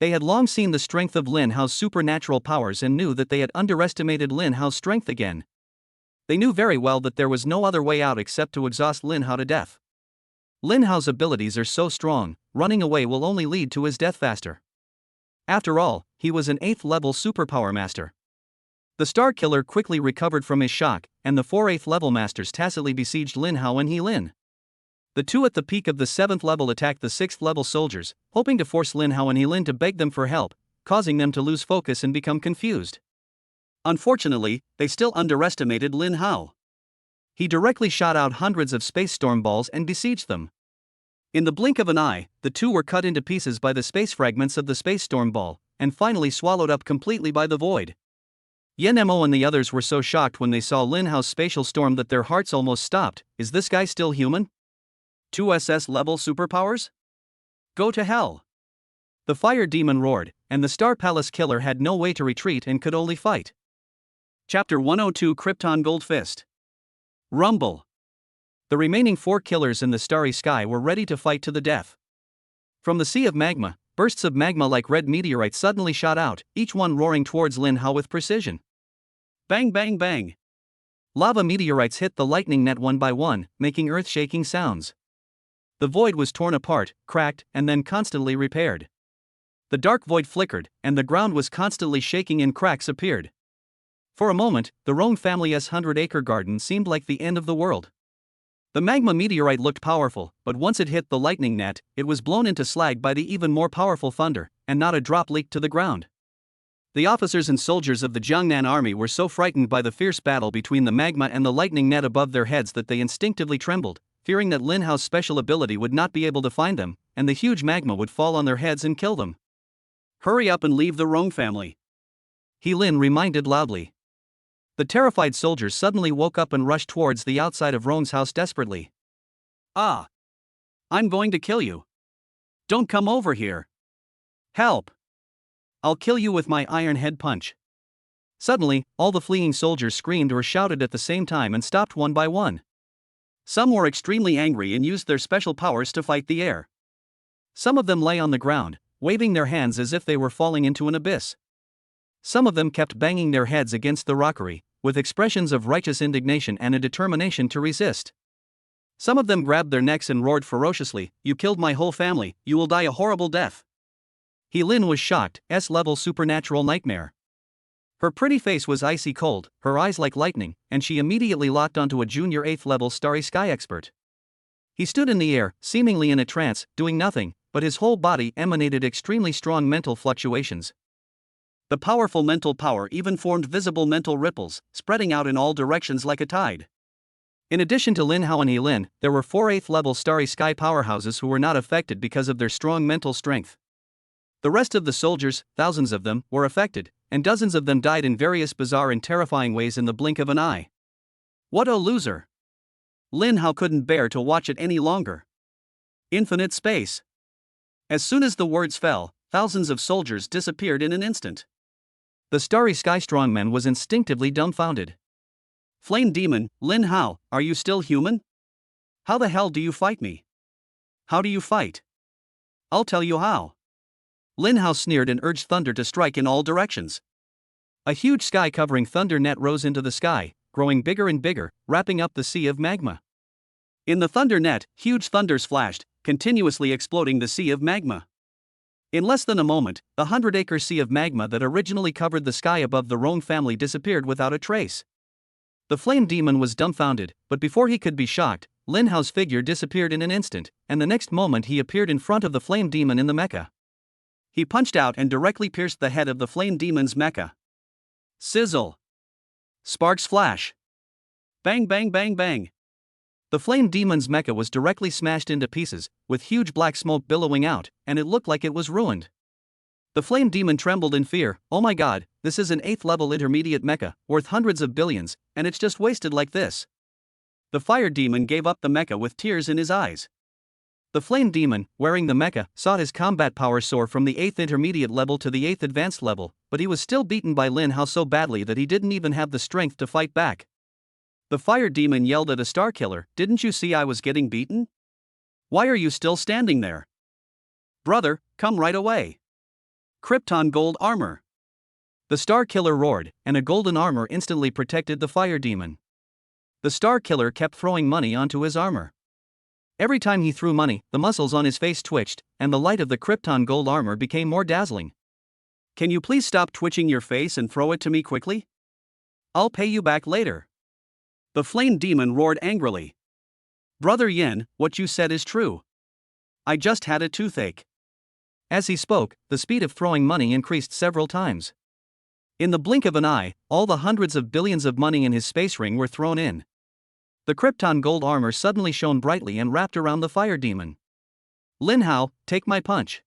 They had long seen the strength of Lin Hao's supernatural powers and knew that they had underestimated Lin Hao's strength again. They knew very well that there was no other way out except to exhaust Lin Hao to death. Lin Hao's abilities are so strong, running away will only lead to his death faster. After all, he was an 8th level superpower master. The Star Killer quickly recovered from his shock, and the 4 8th level masters tacitly besieged Lin Hao and He Lin. The 2 at the peak of the 7th level attacked the 6th level soldiers, hoping to force Lin Hao and He Lin to beg them for help, causing them to lose focus and become confused. Unfortunately, they still underestimated Lin Hao. He directly shot out hundreds of space storm balls and besieged them. In the blink of an eye, the 2 were cut into pieces by the space fragments of the space storm ball, and finally swallowed up completely by the void. Yen Mo and the others were so shocked when they saw Lin Hao's spatial storm that their hearts almost stopped. Is this guy still human? 2 SS level superpowers? Go to hell! The Fire Demon roared, and the Star Palace killer had no way to retreat and could only fight. Chapter 102 Krypton Gold Fist. Rumble. The remaining 4 killers in the starry sky were ready to fight to the death. From the Sea of Magma, bursts of magma like red meteorites suddenly shot out, each one roaring towards Lin Hao with precision. Bang bang bang! Lava meteorites hit the lightning net one by one, making earth-shaking sounds. The void was torn apart, cracked, and then constantly repaired. The dark void flickered, and the ground was constantly shaking and cracks appeared. For a moment, the Rong family's 100-acre garden seemed like the end of the world. The magma meteorite looked powerful, but once it hit the lightning net, it was blown into slag by the even more powerful thunder, and not a drop leaked to the ground. The officers and soldiers of the Jiangnan army were so frightened by the fierce battle between the magma and the lightning net above their heads that they instinctively trembled, fearing that Lin Hao's special ability would not be able to find them, and the huge magma would fall on their heads and kill them. Hurry up and leave the Rong family. He Lin reminded loudly. The terrified soldiers suddenly woke up and rushed towards the outside of Roan's house desperately. Ah! I'm going to kill you. Don't come over here. Help! I'll kill you with my iron head punch. Suddenly, all the fleeing soldiers screamed or shouted at the same time and stopped one by one. Some were extremely angry and used their special powers to fight the air. Some of them lay on the ground, waving their hands as if they were falling into an abyss. Some of them kept banging their heads against the rockery, with expressions of righteous indignation and a determination to resist. Some of them grabbed their necks and roared ferociously, "You killed my whole family, you will die a horrible death." Helin was shocked, S-level supernatural nightmare. Her pretty face was icy cold, her eyes like lightning, and she immediately locked onto a junior 8th level Starry Sky expert. He stood in the air, seemingly in a trance, doing nothing, but his whole body emanated extremely strong mental fluctuations. The powerful mental power even formed visible mental ripples, spreading out in all directions like a tide. In addition to Lin Hao and Helin, there were 4 8th level Starry Sky powerhouses who were not affected because of their strong mental strength. The rest of the soldiers, thousands of them, were affected, and dozens of them died in various bizarre and terrifying ways in the blink of an eye. What a loser! Lin Hao couldn't bear to watch it any longer. Infinite space. As soon as the words fell, thousands of soldiers disappeared in an instant. The Starry Sky strongman was instinctively dumbfounded. Flame Demon, Lin Hao, are you still human? How the hell do you fight me? How do you fight? I'll tell you how. Lin Hao sneered and urged thunder to strike in all directions. A huge sky-covering thunder net rose into the sky, growing bigger and bigger, wrapping up the sea of magma. In the thunder net, huge thunders flashed, continuously exploding the sea of magma. In less than a moment, the 100-acre sea of magma that originally covered the sky above the Roan family disappeared without a trace. The flame demon was dumbfounded, but before he could be shocked, Lin Hao's figure disappeared in an instant, and the next moment he appeared in front of the flame demon in the mecha. He punched out and directly pierced the head of the flame demon's mecha. Sizzle! Sparks flash! Bang bang bang bang! The flame demon's mecha was directly smashed into pieces, with huge black smoke billowing out, and it looked like it was ruined. The flame demon trembled in fear. "Oh my god, this is an 8th level intermediate mecha, worth hundreds of billions, and it's just wasted like this." The fire demon gave up the mecha with tears in his eyes. The flame demon, wearing the mecha, saw his combat power soar from the 8th intermediate level to the 8th advanced level, but he was still beaten by Lin Hao so badly that he didn't even have the strength to fight back. The fire demon yelled at a star killer, "Didn't you see I was getting beaten? Why are you still standing there? Brother, come right away. Krypton gold armor." The star killer roared, and a golden armor instantly protected the fire demon. The star killer kept throwing money onto his armor. Every time he threw money, the muscles on his face twitched, and the light of the Krypton gold armor became more dazzling. "Can you please stop twitching your face and throw it to me quickly? I'll pay you back later." The flame demon roared angrily. "Brother Yin, what you said is true. I just had a toothache." As he spoke, the speed of throwing money increased several times. In the blink of an eye, all the hundreds of billions of money in his space ring were thrown in. The Krypton gold armor suddenly shone brightly and wrapped around the fire demon. "Lin Hao, take my punch."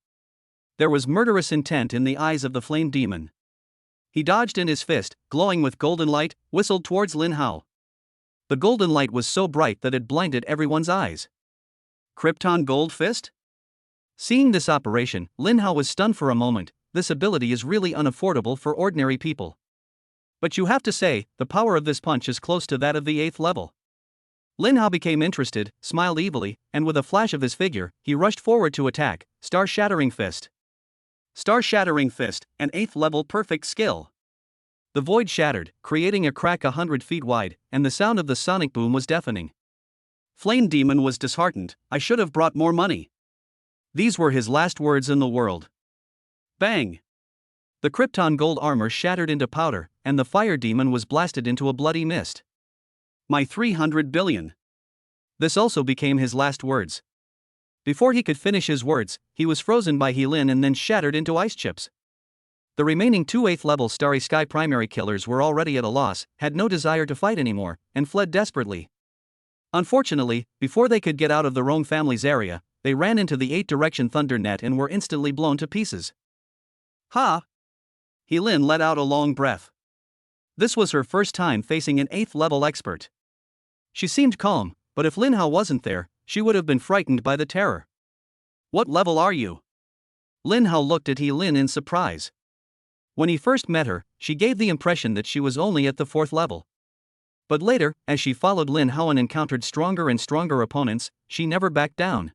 There was murderous intent in the eyes of the flame demon. He dodged in his fist, glowing with golden light, whistled towards Lin Hao. The golden light was so bright that it blinded everyone's eyes. Krypton gold fist? Seeing this operation, Lin Hao was stunned for a moment. This ability is really unaffordable for ordinary people. But you have to say, the power of this punch is close to that of the 8th level. Lin Hao became interested, smiled evilly, and with a flash of his figure, he rushed forward to attack. Star-shattering fist. Star-shattering fist, an 8th level perfect skill. The void shattered, creating a crack 100 feet wide, and the sound of the sonic boom was deafening. Flame Demon was disheartened. "I should have brought more money." These were his last words in the world. Bang! The Krypton gold armor shattered into powder, and the fire demon was blasted into a bloody mist. "My 300 billion. This also became his last words. Before he could finish his words, he was frozen by Helin and then shattered into ice chips. The remaining 2 8th level Starry Sky primary killers were already at a loss, had no desire to fight anymore, and fled desperately. Unfortunately, before they could get out of the Roan family's area, they ran into the 8-direction thunder net and were instantly blown to pieces. "Ha!" Helin let out a long breath. This was her first time facing an 8th level expert. She seemed calm, but if Lin Hao wasn't there, she would have been frightened by the terror. What level are you? Lin Hao looked at He Lin in surprise. When he first met her, she gave the impression that she was only at the 4th level. But later, as she followed Lin Hao and encountered stronger and stronger opponents, she never backed down.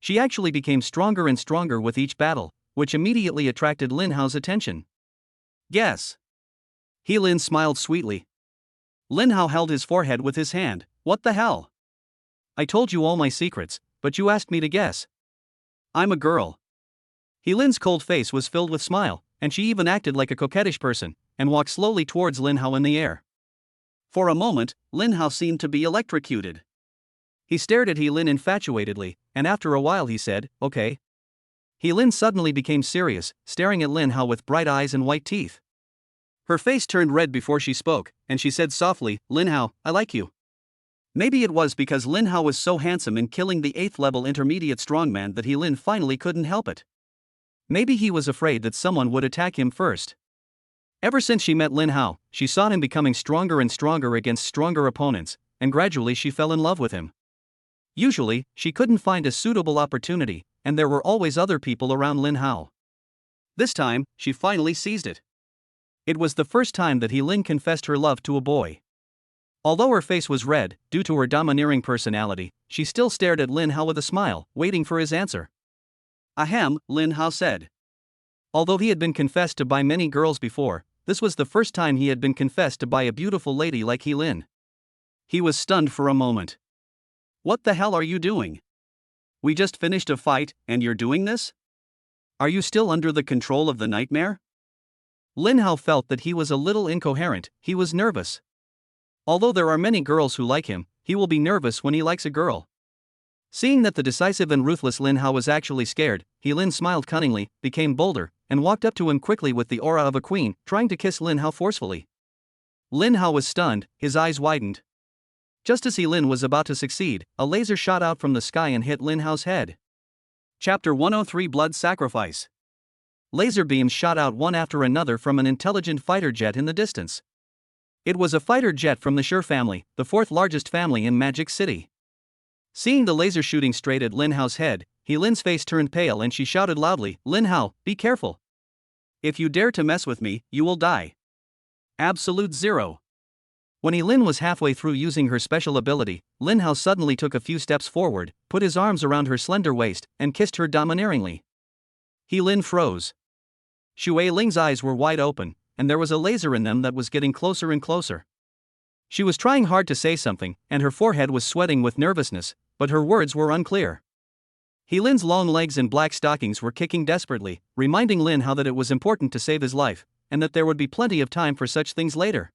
She actually became stronger and stronger with each battle, which immediately attracted Lin Hao's attention. Guess. He Lin smiled sweetly. Lin Hao held his forehead with his hand. What the hell? I told you all my secrets, but you asked me to guess. I'm a girl. He Lin's cold face was filled with smile, and she even acted like a coquettish person, and walked slowly towards Lin Hao in the air. For a moment, Lin Hao seemed to be electrocuted. He stared at He Lin infatuatedly, and after a while he said, okay. He Lin suddenly became serious, staring at Lin Hao with bright eyes and white teeth. Her face turned red before she spoke, and she said softly, Lin Hao, I like you. Maybe it was because Lin Hao was so handsome in killing the 8th level intermediate strongman that He Lin finally couldn't help it. Maybe he was afraid that someone would attack him first. Ever since she met Lin Hao, she saw him becoming stronger and stronger against stronger opponents, and gradually she fell in love with him. Usually, she couldn't find a suitable opportunity, and there were always other people around Lin Hao. This time, she finally seized it. It was the first time that He Lin confessed her love to a boy. Although her face was red, due to her domineering personality, she still stared at Lin Hao with a smile, waiting for his answer. Ahem, Lin Hao said. Although he had been confessed to by many girls before, this was the first time he had been confessed to by a beautiful lady like He Lin. He was stunned for a moment. What the hell are you doing? We just finished a fight, and you're doing this? Are you still under the control of the nightmare? Lin Hao felt that he was a little incoherent. He was nervous. Although there are many girls who like him, he will be nervous when he likes a girl. Seeing that the decisive and ruthless Lin Hao was actually scared, He Lin smiled cunningly, became bolder, and walked up to him quickly with the aura of a queen, trying to kiss Lin Hao forcefully. Lin Hao was stunned, his eyes widened. Just as He Lin was about to succeed, a laser shot out from the sky and hit Lin Hao's head. Chapter 103 Blood Sacrifice. Laser beams shot out one after another from an intelligent fighter jet in the distance. It was a fighter jet from the Sure family, the 4th largest family in Magic City. Seeing the laser shooting straight at Lin Hao's head, He Lin's face turned pale and she shouted loudly, Lin Hao, be careful. If you dare to mess with me, you will die. Absolute zero. When He Lin was halfway through using her special ability, Lin Hao suddenly took a few steps forward, put his arms around her slender waist, and kissed her domineeringly. He Lin froze. Xue Ling's eyes were wide open, and there was a laser in them that was getting closer and closer. She was trying hard to say something, and her forehead was sweating with nervousness, but her words were unclear. He Lin's long legs and black stockings were kicking desperately, reminding Lin Hao that it was important to save his life, and that there would be plenty of time for such things later.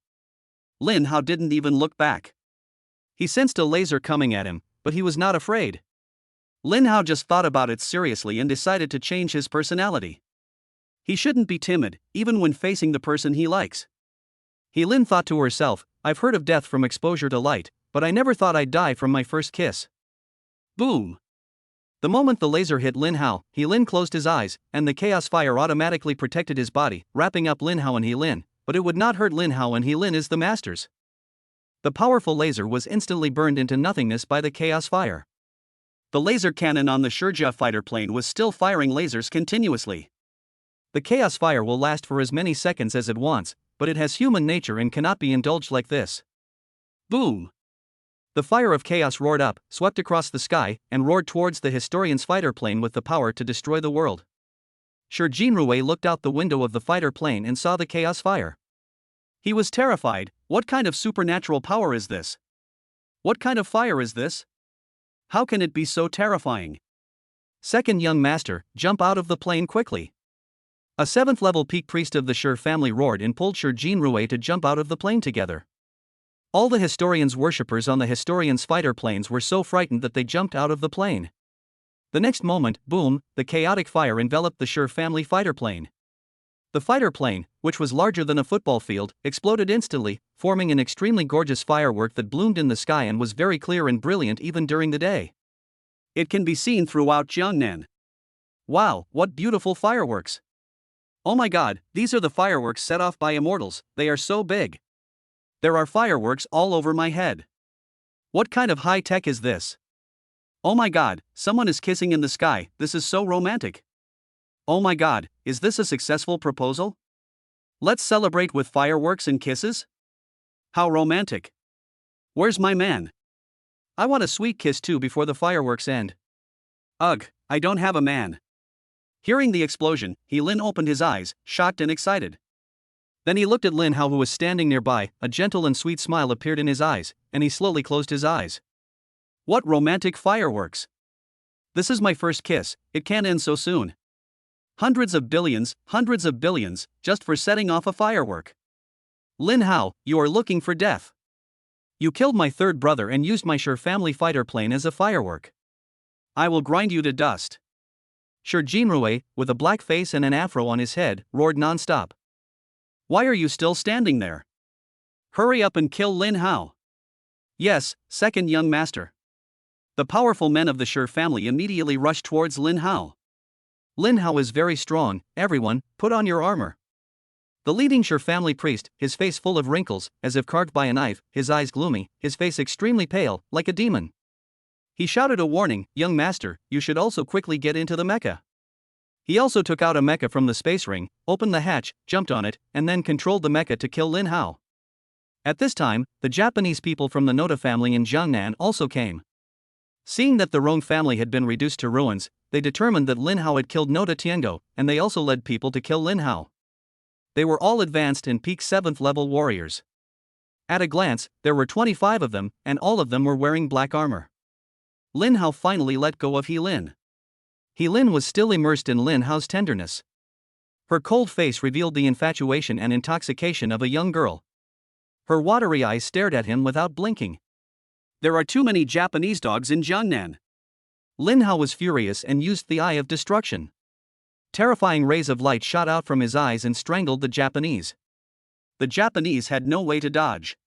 Lin Hao didn't even look back. He sensed a laser coming at him, but he was not afraid. Lin Hao just thought about it seriously and decided to change his personality. He shouldn't be timid, even when facing the person he likes. He Lin thought to herself, I've heard of death from exposure to light, but I never thought I'd die from my first kiss. Boom! The moment the laser hit Lin Hao, He Lin closed his eyes, and the chaos fire automatically protected his body, wrapping up Lin Hao and He Lin, but it would not hurt Lin Hao and He Lin as the masters. The powerful laser was instantly burned into nothingness by the chaos fire. The laser cannon on the Shurja fighter plane was still firing lasers continuously. The chaos fire will last for as many seconds as it wants, but it has human nature and cannot be indulged like this. Boom! The fire of chaos roared up, swept across the sky, and roared towards the historian's fighter plane with the power to destroy the world. Shi Jinrui looked out the window of the fighter plane and saw the chaos fire. He was terrified. What kind of supernatural power is this? What kind of fire is this? How can it be so terrifying? Second young master, jump out of the plane quickly. A 7th level peak priest of the Shi family roared and pulled Shi Jinrui to jump out of the plane together. All the historian's worshippers on the historian's fighter planes were so frightened that they jumped out of the plane. The next moment, boom, the chaotic fire enveloped the Shi family fighter plane. The fighter plane, which was larger than a football field, exploded instantly, forming an extremely gorgeous firework that bloomed in the sky and was very clear and brilliant even during the day. It can be seen throughout Jiangnan. Wow, what beautiful fireworks! Oh my god, these are the fireworks set off by immortals, they are so big. There are fireworks all over my head. What kind of high tech is this? Oh my god, someone is kissing in the sky, this is so romantic. Oh my god, is this a successful proposal? Let's celebrate with fireworks and kisses? How romantic. Where's my man? I want a sweet kiss too before the fireworks end. Ugh, I don't have a man. Hearing the explosion, Lin opened his eyes, shocked and excited. Then he looked at Lin Hao, who was standing nearby. A gentle and sweet smile appeared in his eyes, and he slowly closed his eyes. What romantic fireworks! This is my first kiss, it can't end so soon. Hundreds of billions, just for setting off a firework. Lin Hao, you are looking for death. You killed my third brother and used my Sure family fighter plane as a firework. I will grind you to dust. Sure Jinrui, with a black face and an afro on his head, roared non-stop. Why are you still standing there? Hurry up and kill Lin Hao. Yes, second young master. The powerful men of the Sure family immediately rushed towards Lin Hao. Lin Hao is very strong, everyone, put on your armor. The leading Sure family priest, his face full of wrinkles, as if carved by a knife, his eyes gloomy, his face extremely pale, like a demon. He shouted a warning, young master, you should also quickly get into the mecha. He also took out a mecha from the space ring, opened the hatch, jumped on it, and then controlled the mecha to kill Lin Hao. At this time, the Japanese people from the Noda family in Jiangnan also came. Seeing that the Rong family had been reduced to ruins, they determined that Lin Hao had killed Noda Tiango, and they also led people to kill Lin Hao. They were all advanced and peak 7th level warriors. At a glance, there were 25 of them, and all of them were wearing black armor. Lin Hao finally let go of Lin. Lin was still immersed in Lin Hao's tenderness. Her cold face revealed the infatuation and intoxication of a young girl. Her watery eyes stared at him without blinking. There are too many Japanese dogs in Jiangnan. Lin Hao was furious and used the Eye of Destruction. Terrifying rays of light shot out from his eyes and strangled the Japanese. The Japanese had no way to dodge.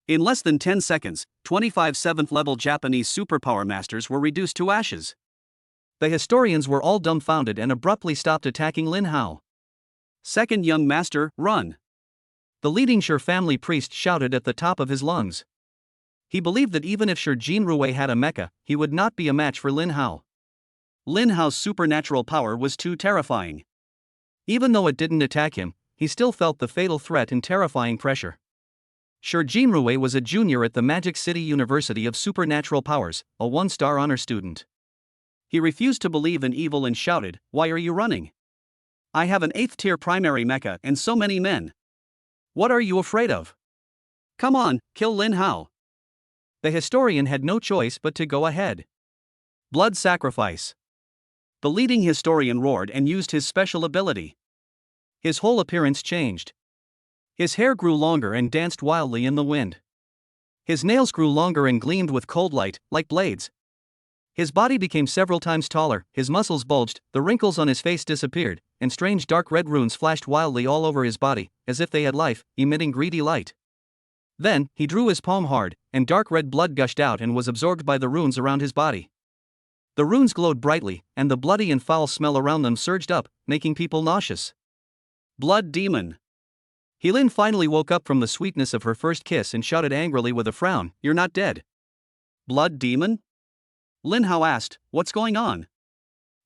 In less than 10 seconds, 25 7th-level Japanese superpower masters were reduced to ashes. The historians were all dumbfounded and abruptly stopped attacking Lin Hao. Second young master, run! The leading Sure family priest shouted at the top of his lungs. He believed that even if Sure Jinrui had a mecha, he would not be a match for Lin Hao. Lin Hao's supernatural power was too terrifying. Even though it didn't attack him, he still felt the fatal threat and terrifying pressure. Sure Jinrui was a junior at the Magic City University of Supernatural Powers, a 1-star honor student. He refused to believe in evil and shouted, "Why are you running? I have an 8th-tier primary mecha and so many men. What are you afraid of? Come on, kill Lin Hao." The historian had no choice but to go ahead. Blood sacrifice. The leading historian roared and used his special ability. His whole appearance changed. His hair grew longer and danced wildly in the wind. His nails grew longer and gleamed with cold light, like blades. His body became several times taller, his muscles bulged, the wrinkles on his face disappeared, and strange dark red runes flashed wildly all over his body, as if they had life, emitting greedy light. Then, he drew his palm hard, and dark red blood gushed out and was absorbed by the runes around his body. The runes glowed brightly, and the bloody and foul smell around them surged up, making people nauseous. Blood demon. Lin finally woke up from the sweetness of her first kiss and shouted angrily with a frown, "You're not dead." Blood demon? Lin Hao asked, "What's going on?"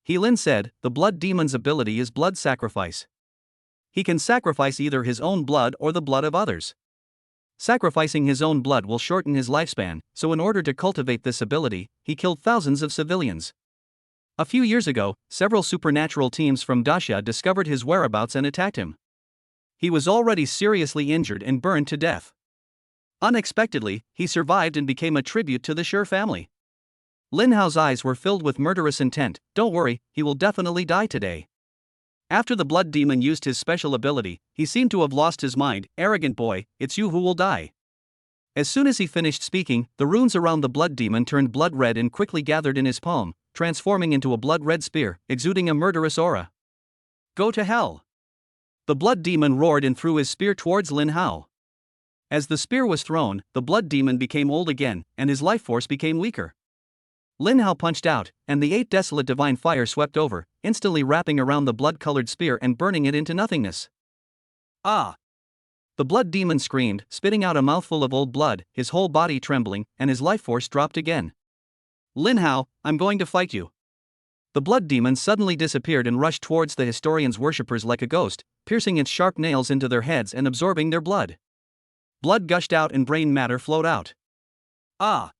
Lin said, "The blood demon's ability is blood sacrifice. He can sacrifice either his own blood or the blood of others. Sacrificing his own blood will shorten his lifespan, so in order to cultivate this ability, he killed thousands of civilians. A few years ago, several supernatural teams from Dacia discovered his whereabouts and attacked him. He was already seriously injured and burned to death. Unexpectedly, he survived and became a tribute to the Sure family." Lin Hao's eyes were filled with murderous intent. "Don't worry, he will definitely die today." After the blood demon used his special ability, he seemed to have lost his mind. "Arrogant boy, it's you who will die." As soon as he finished speaking, the runes around the blood demon turned blood red and quickly gathered in his palm, transforming into a blood red spear, exuding a murderous aura. "Go to hell!" The blood demon roared and threw his spear towards Lin Hao. As the spear was thrown, the blood demon became old again, and his life force became weaker. Lin Hao punched out, and the 8 Desolate Divine Fire swept over, instantly wrapping around the blood-colored spear and burning it into nothingness. Ah! The blood demon screamed, spitting out a mouthful of old blood, his whole body trembling, and his life force dropped again. Lin Hao, I'm going to fight you. The blood demon suddenly disappeared and rushed towards the historian's worshippers like a ghost, piercing its sharp nails into their heads and absorbing their blood. Blood gushed out and brain matter flowed out. Ah!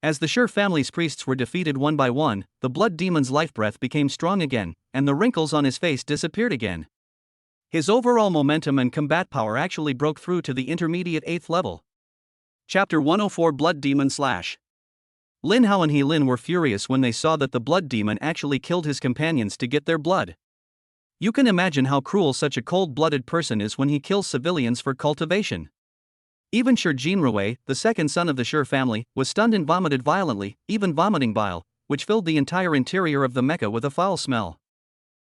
As the Sure family's priests were defeated one by one, the blood demon's life breath became strong again, and the wrinkles on his face disappeared again. His overall momentum and combat power actually broke through to the intermediate 8th level. Chapter 104 Blood Demon / Lin Hao and He Lin were furious when they saw that the blood demon actually killed his companions to get their blood. You can imagine how cruel such a cold-blooded person is when he kills civilians for cultivation. Even Sure Jinrui, the second son of the Sure family, was stunned and vomited violently, even vomiting bile, which filled the entire interior of the mecha with a foul smell.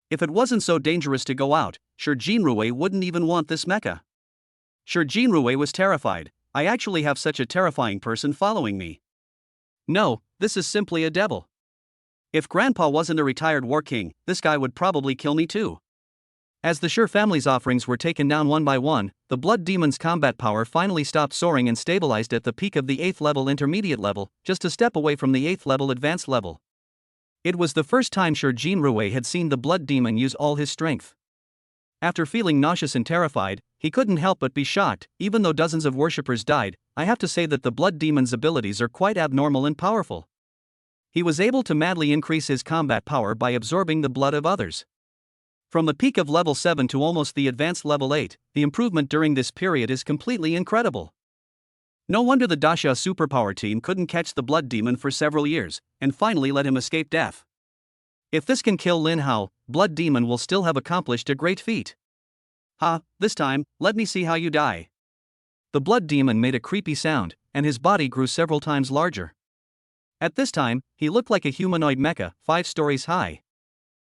If it wasn't so dangerous to go out, Sure Jinrui wouldn't even want this mecha. Sure Jinrui was terrified. I actually have such a terrifying person following me. No, this is simply a devil. If Grandpa wasn't a retired war king, this guy would probably kill me too. As the Sure family's offerings were taken down one by one, the blood demon's combat power finally stopped soaring and stabilized at the peak of the 8th level intermediate level, just a step away from the 8th level advanced level. It was the first time Sure Jinrui had seen the blood demon use all his strength. After feeling nauseous and terrified, he couldn't help but be shocked. Even though dozens of worshippers died, I have to say that the blood demon's abilities are quite abnormal and powerful. He was able to madly increase his combat power by absorbing the blood of others. From the peak of level 7 to almost the advanced level 8, the improvement during this period is completely incredible. No wonder the Dasha superpower team couldn't catch the blood demon for several years, and finally let him escape death. If this can kill Lin Hao, blood demon will still have accomplished a great feat. This time, let me see how you die. The blood demon made a creepy sound, and his body grew several times larger. At this time, he looked like a humanoid mecha, 5 stories high.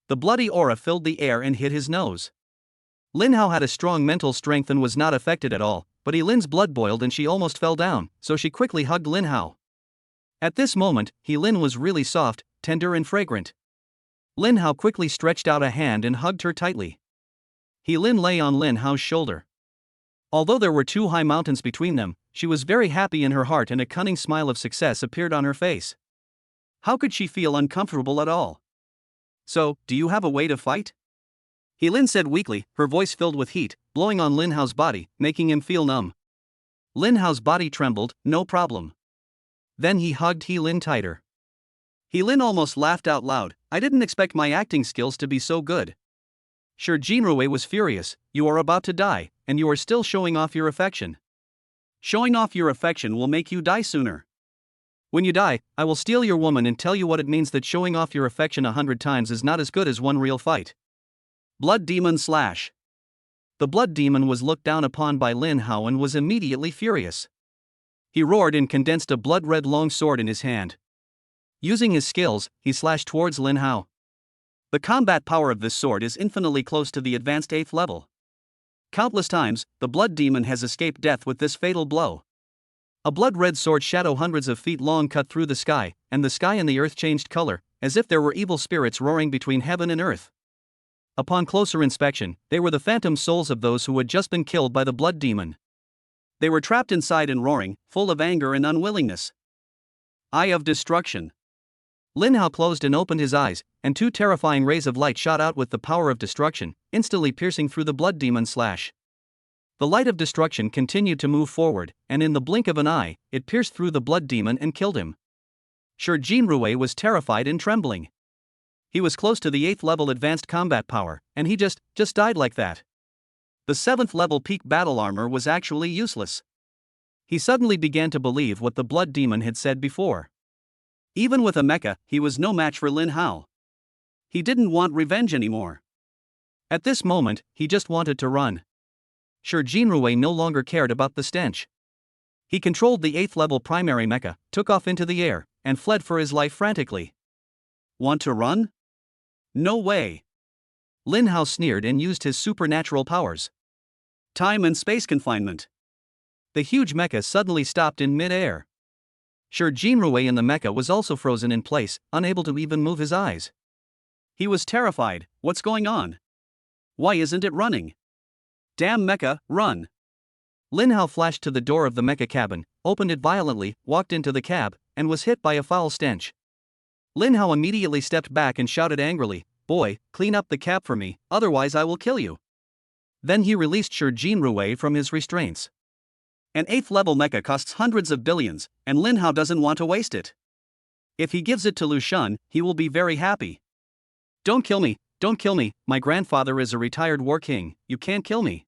The bloody aura filled the air and hit his nose. Lin Hao had a strong mental strength and was not affected at all, but He Lin's blood boiled and she almost fell down, so she quickly hugged Lin Hao. At this moment, He Lin was really soft, tender and fragrant. Lin Hao quickly stretched out a hand and hugged her tightly. He Lin lay on Lin Hao's shoulder. Although there were 2 high mountains between them, she was very happy in her heart and a cunning smile of success appeared on her face. How could she feel uncomfortable at all? So, do you have a way to fight? He Lin said weakly, her voice filled with heat, blowing on Lin Hao's body, making him feel numb. Lin Hao's body trembled, no problem. Then he hugged He Lin tighter. He Lin almost laughed out loud. I didn't expect my acting skills to be so good. Sure Jinrui was furious. You are about to die, and you are still showing off your affection. Showing off your affection will make you die sooner. When you die, I will steal your woman and tell you what it means that showing off your affection 100 times is not as good as one real fight. Blood Demon / The blood demon was looked down upon by Lin Hao and was immediately furious. He roared and condensed a blood-red long sword in his hand. Using his skills, he slashed towards Lin Hao. The combat power of this sword is infinitely close to the advanced 8th level. Countless times, the blood demon has escaped death with this fatal blow. A blood-red sword shadow hundreds of feet long cut through the sky, and the sky and the earth changed color, as if there were evil spirits roaring between heaven and earth. Upon closer inspection, they were the phantom souls of those who had just been killed by the blood demon. They were trapped inside and roaring, full of anger and unwillingness. Eye of Destruction. Lin Hao closed and opened his eyes, and 2 terrifying rays of light shot out with the power of destruction, instantly piercing through the blood demon / The light of destruction continued to move forward, and in the blink of an eye, it pierced through the blood demon and killed him. Sure Jinrui was terrified and trembling. He was close to the 8th level advanced combat power, and he just died like that. The 7th level peak battle armor was actually useless. He suddenly began to believe what the blood demon had said before. Even with a mecha, he was no match for Lin Hao. He didn't want revenge anymore. At this moment, he just wanted to run. Sure Jinrui no longer cared about the stench. He controlled the 8th level primary mecha, took off into the air, and fled for his life frantically. Want to run? No way. Lin Hao sneered and used his supernatural powers. Time and space confinement. The huge mecha suddenly stopped in mid-air. Sure, Jinrui in the mecha was also frozen in place, unable to even move his eyes. He was terrified. What's going on? Why isn't it running? Damn mecha, run! Lin Hao flashed to the door of the mecha cabin, opened it violently, walked into the cab, and was hit by a foul stench. Lin Hao immediately stepped back and shouted angrily, "Boy, clean up the cab for me, otherwise I will kill you." Then he released Sure Jinrui from his restraints. An 8th level mecha costs hundreds of billions, and Lin Hao doesn't want to waste it. If he gives it to Lu Shun, he will be very happy. Don't kill me, my grandfather is a retired war king, you can't kill me.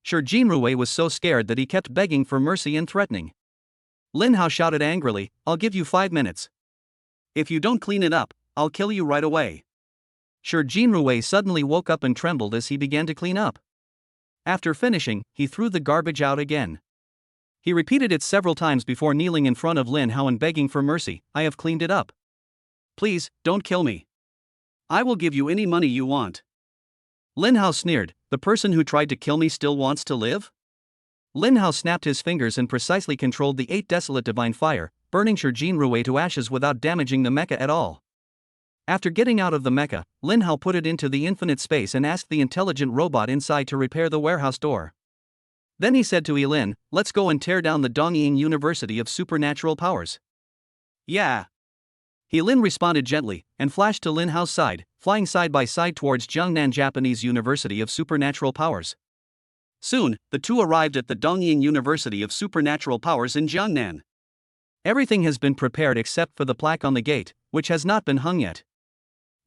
Sure Jinrui was so scared that he kept begging for mercy and threatening. Lin Hao shouted angrily, "I'll give you 5 minutes. If you don't clean it up, I'll kill you right away." Sure Jinrui suddenly woke up and trembled as he began to clean up. After finishing, he threw the garbage out again. He repeated it several times before kneeling in front of Lin Hao and begging for mercy. "I have cleaned it up. Please, don't kill me. I will give you any money you want." Lin Hao sneered, "The person who tried to kill me still wants to live?" Lin Hao snapped his fingers and precisely controlled the 8 Desolate Divine Fire, burning Sure Jinrui to ashes without damaging the mecha at all. After getting out of the mecha, Lin Hao put it into the infinite space and asked the intelligent robot inside to repair the warehouse door. Then he said to Elin, "Let's go and tear down the Dongying University of Supernatural Powers." "Yeah." Elin responded gently, and flashed to Lin Hao's side, flying side by side towards Jiangnan Japanese University of Supernatural Powers. Soon, the two arrived at the Dongying University of Supernatural Powers in Jiangnan. Everything has been prepared except for the plaque on the gate, which has not been hung yet.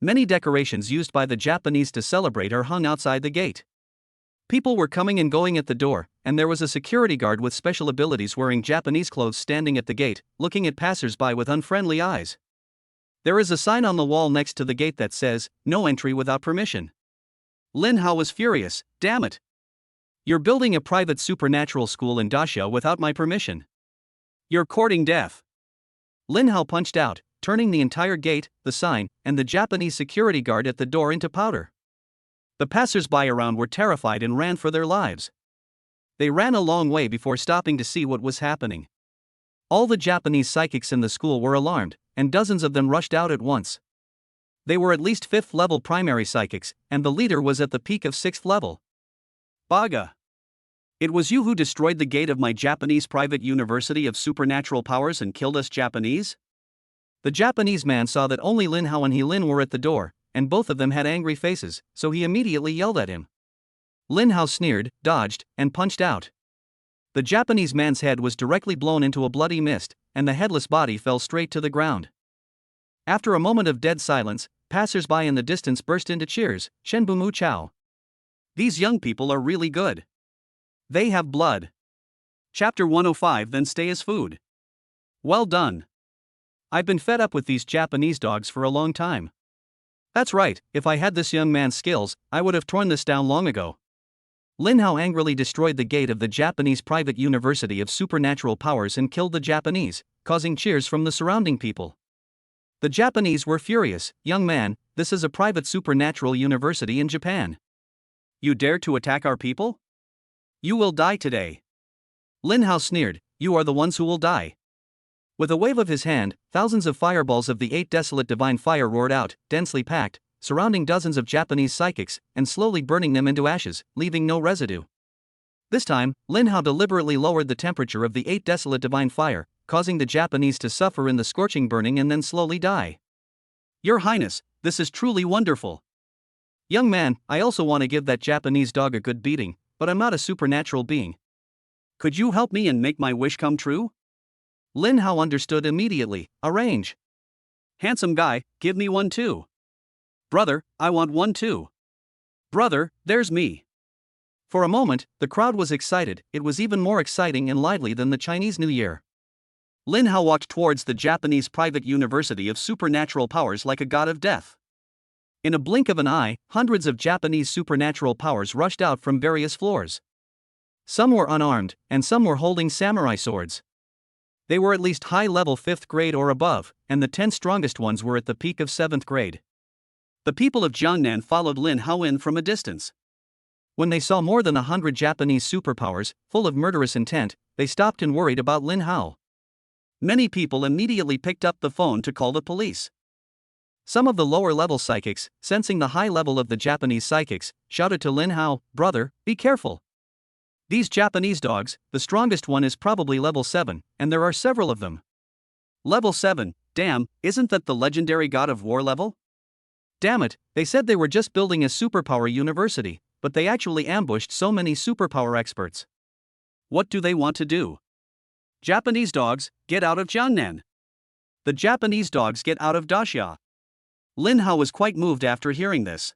Many decorations used by the Japanese to celebrate are hung outside the gate. People were coming and going at the door, and there was a security guard with special abilities wearing Japanese clothes standing at the gate, looking at passers-by with unfriendly eyes. There is a sign on the wall next to the gate that says, "No entry without permission." Lin Hao was furious. "Damn it! You're building a private supernatural school in Daxia without my permission. You're courting death." Lin Hao punched out, turning the entire gate, the sign, and the Japanese security guard at the door into powder. The passers-by around were terrified and ran for their lives. They ran a long way before stopping to see what was happening. All the Japanese psychics in the school were alarmed, and dozens of them rushed out at once. They were at least 5th level primary psychics, and the leader was at the peak of 6th level. "Baga! It was you who destroyed the gate of my Japanese private university of supernatural powers and killed us Japanese?" The Japanese man saw that only Lin Hao and Helin were at the door, and both of them had angry faces, so he immediately yelled at him. Lin Hao sneered, dodged, and punched out. The Japanese man's head was directly blown into a bloody mist, and the headless body fell straight to the ground. After a moment of dead silence, passers-by in the distance burst into cheers. "Shenbu Mu Chao. These young people are really good. They have blood." Chapter 105 Then stay as food. Well done. I've been fed up with these Japanese dogs for a long time. That's right, if I had this young man's skills, I would have torn this down long ago. Lin Hao angrily destroyed the gate of the Japanese private university of supernatural powers and killed the Japanese, causing cheers from the surrounding people. The Japanese were furious. "Young man, this is a private supernatural university in Japan. You dare to attack our people? You will die today." Lin Hao sneered, "You are the ones who will die." With a wave of his hand, thousands of fireballs of the 8 Desolate Divine Fire roared out, densely packed, surrounding dozens of Japanese psychics, and slowly burning them into ashes, leaving no residue. This time, Lin Hao deliberately lowered the temperature of the 8 Desolate Divine Fire, causing the Japanese to suffer in the scorching burning and then slowly die. "Your Highness, this is truly wonderful. Young man, I also want to give that Japanese dog a good beating, but I'm not a supernatural being. Could you help me and make my wish come true?" Lin Hao understood immediately. "Arrange. Handsome guy, give me one too. Brother, I want one too. Brother, there's me." For a moment, the crowd was excited. It was even more exciting and lively than the Chinese New Year. Lin Hao walked towards the Japanese private university of supernatural powers like a god of death. In a blink of an eye, hundreds of Japanese supernatural powers rushed out from various floors. Some were unarmed, and some were holding samurai swords. They were at least high-level 5th grade or above, and the 10 strongest ones were at the peak of 7th grade. The people of Jiangnan followed Lin Hao in from a distance. When they saw more than 100 Japanese superpowers, full of murderous intent, they stopped and worried about Lin Hao. Many people immediately picked up the phone to call the police. Some of the lower-level psychics, sensing the high level of the Japanese psychics, shouted to Lin Hao, "Brother, be careful. These Japanese dogs, the strongest one is probably level 7, and there are several of them." Level 7, damn, isn't that the legendary god of war level? Damn it, they said they were just building a superpower university, but they actually ambushed so many superpower experts. What do they want to do? Japanese dogs, get out of Jiangnan. The Japanese dogs get out of Daxia. Lin Hao was quite moved after hearing this.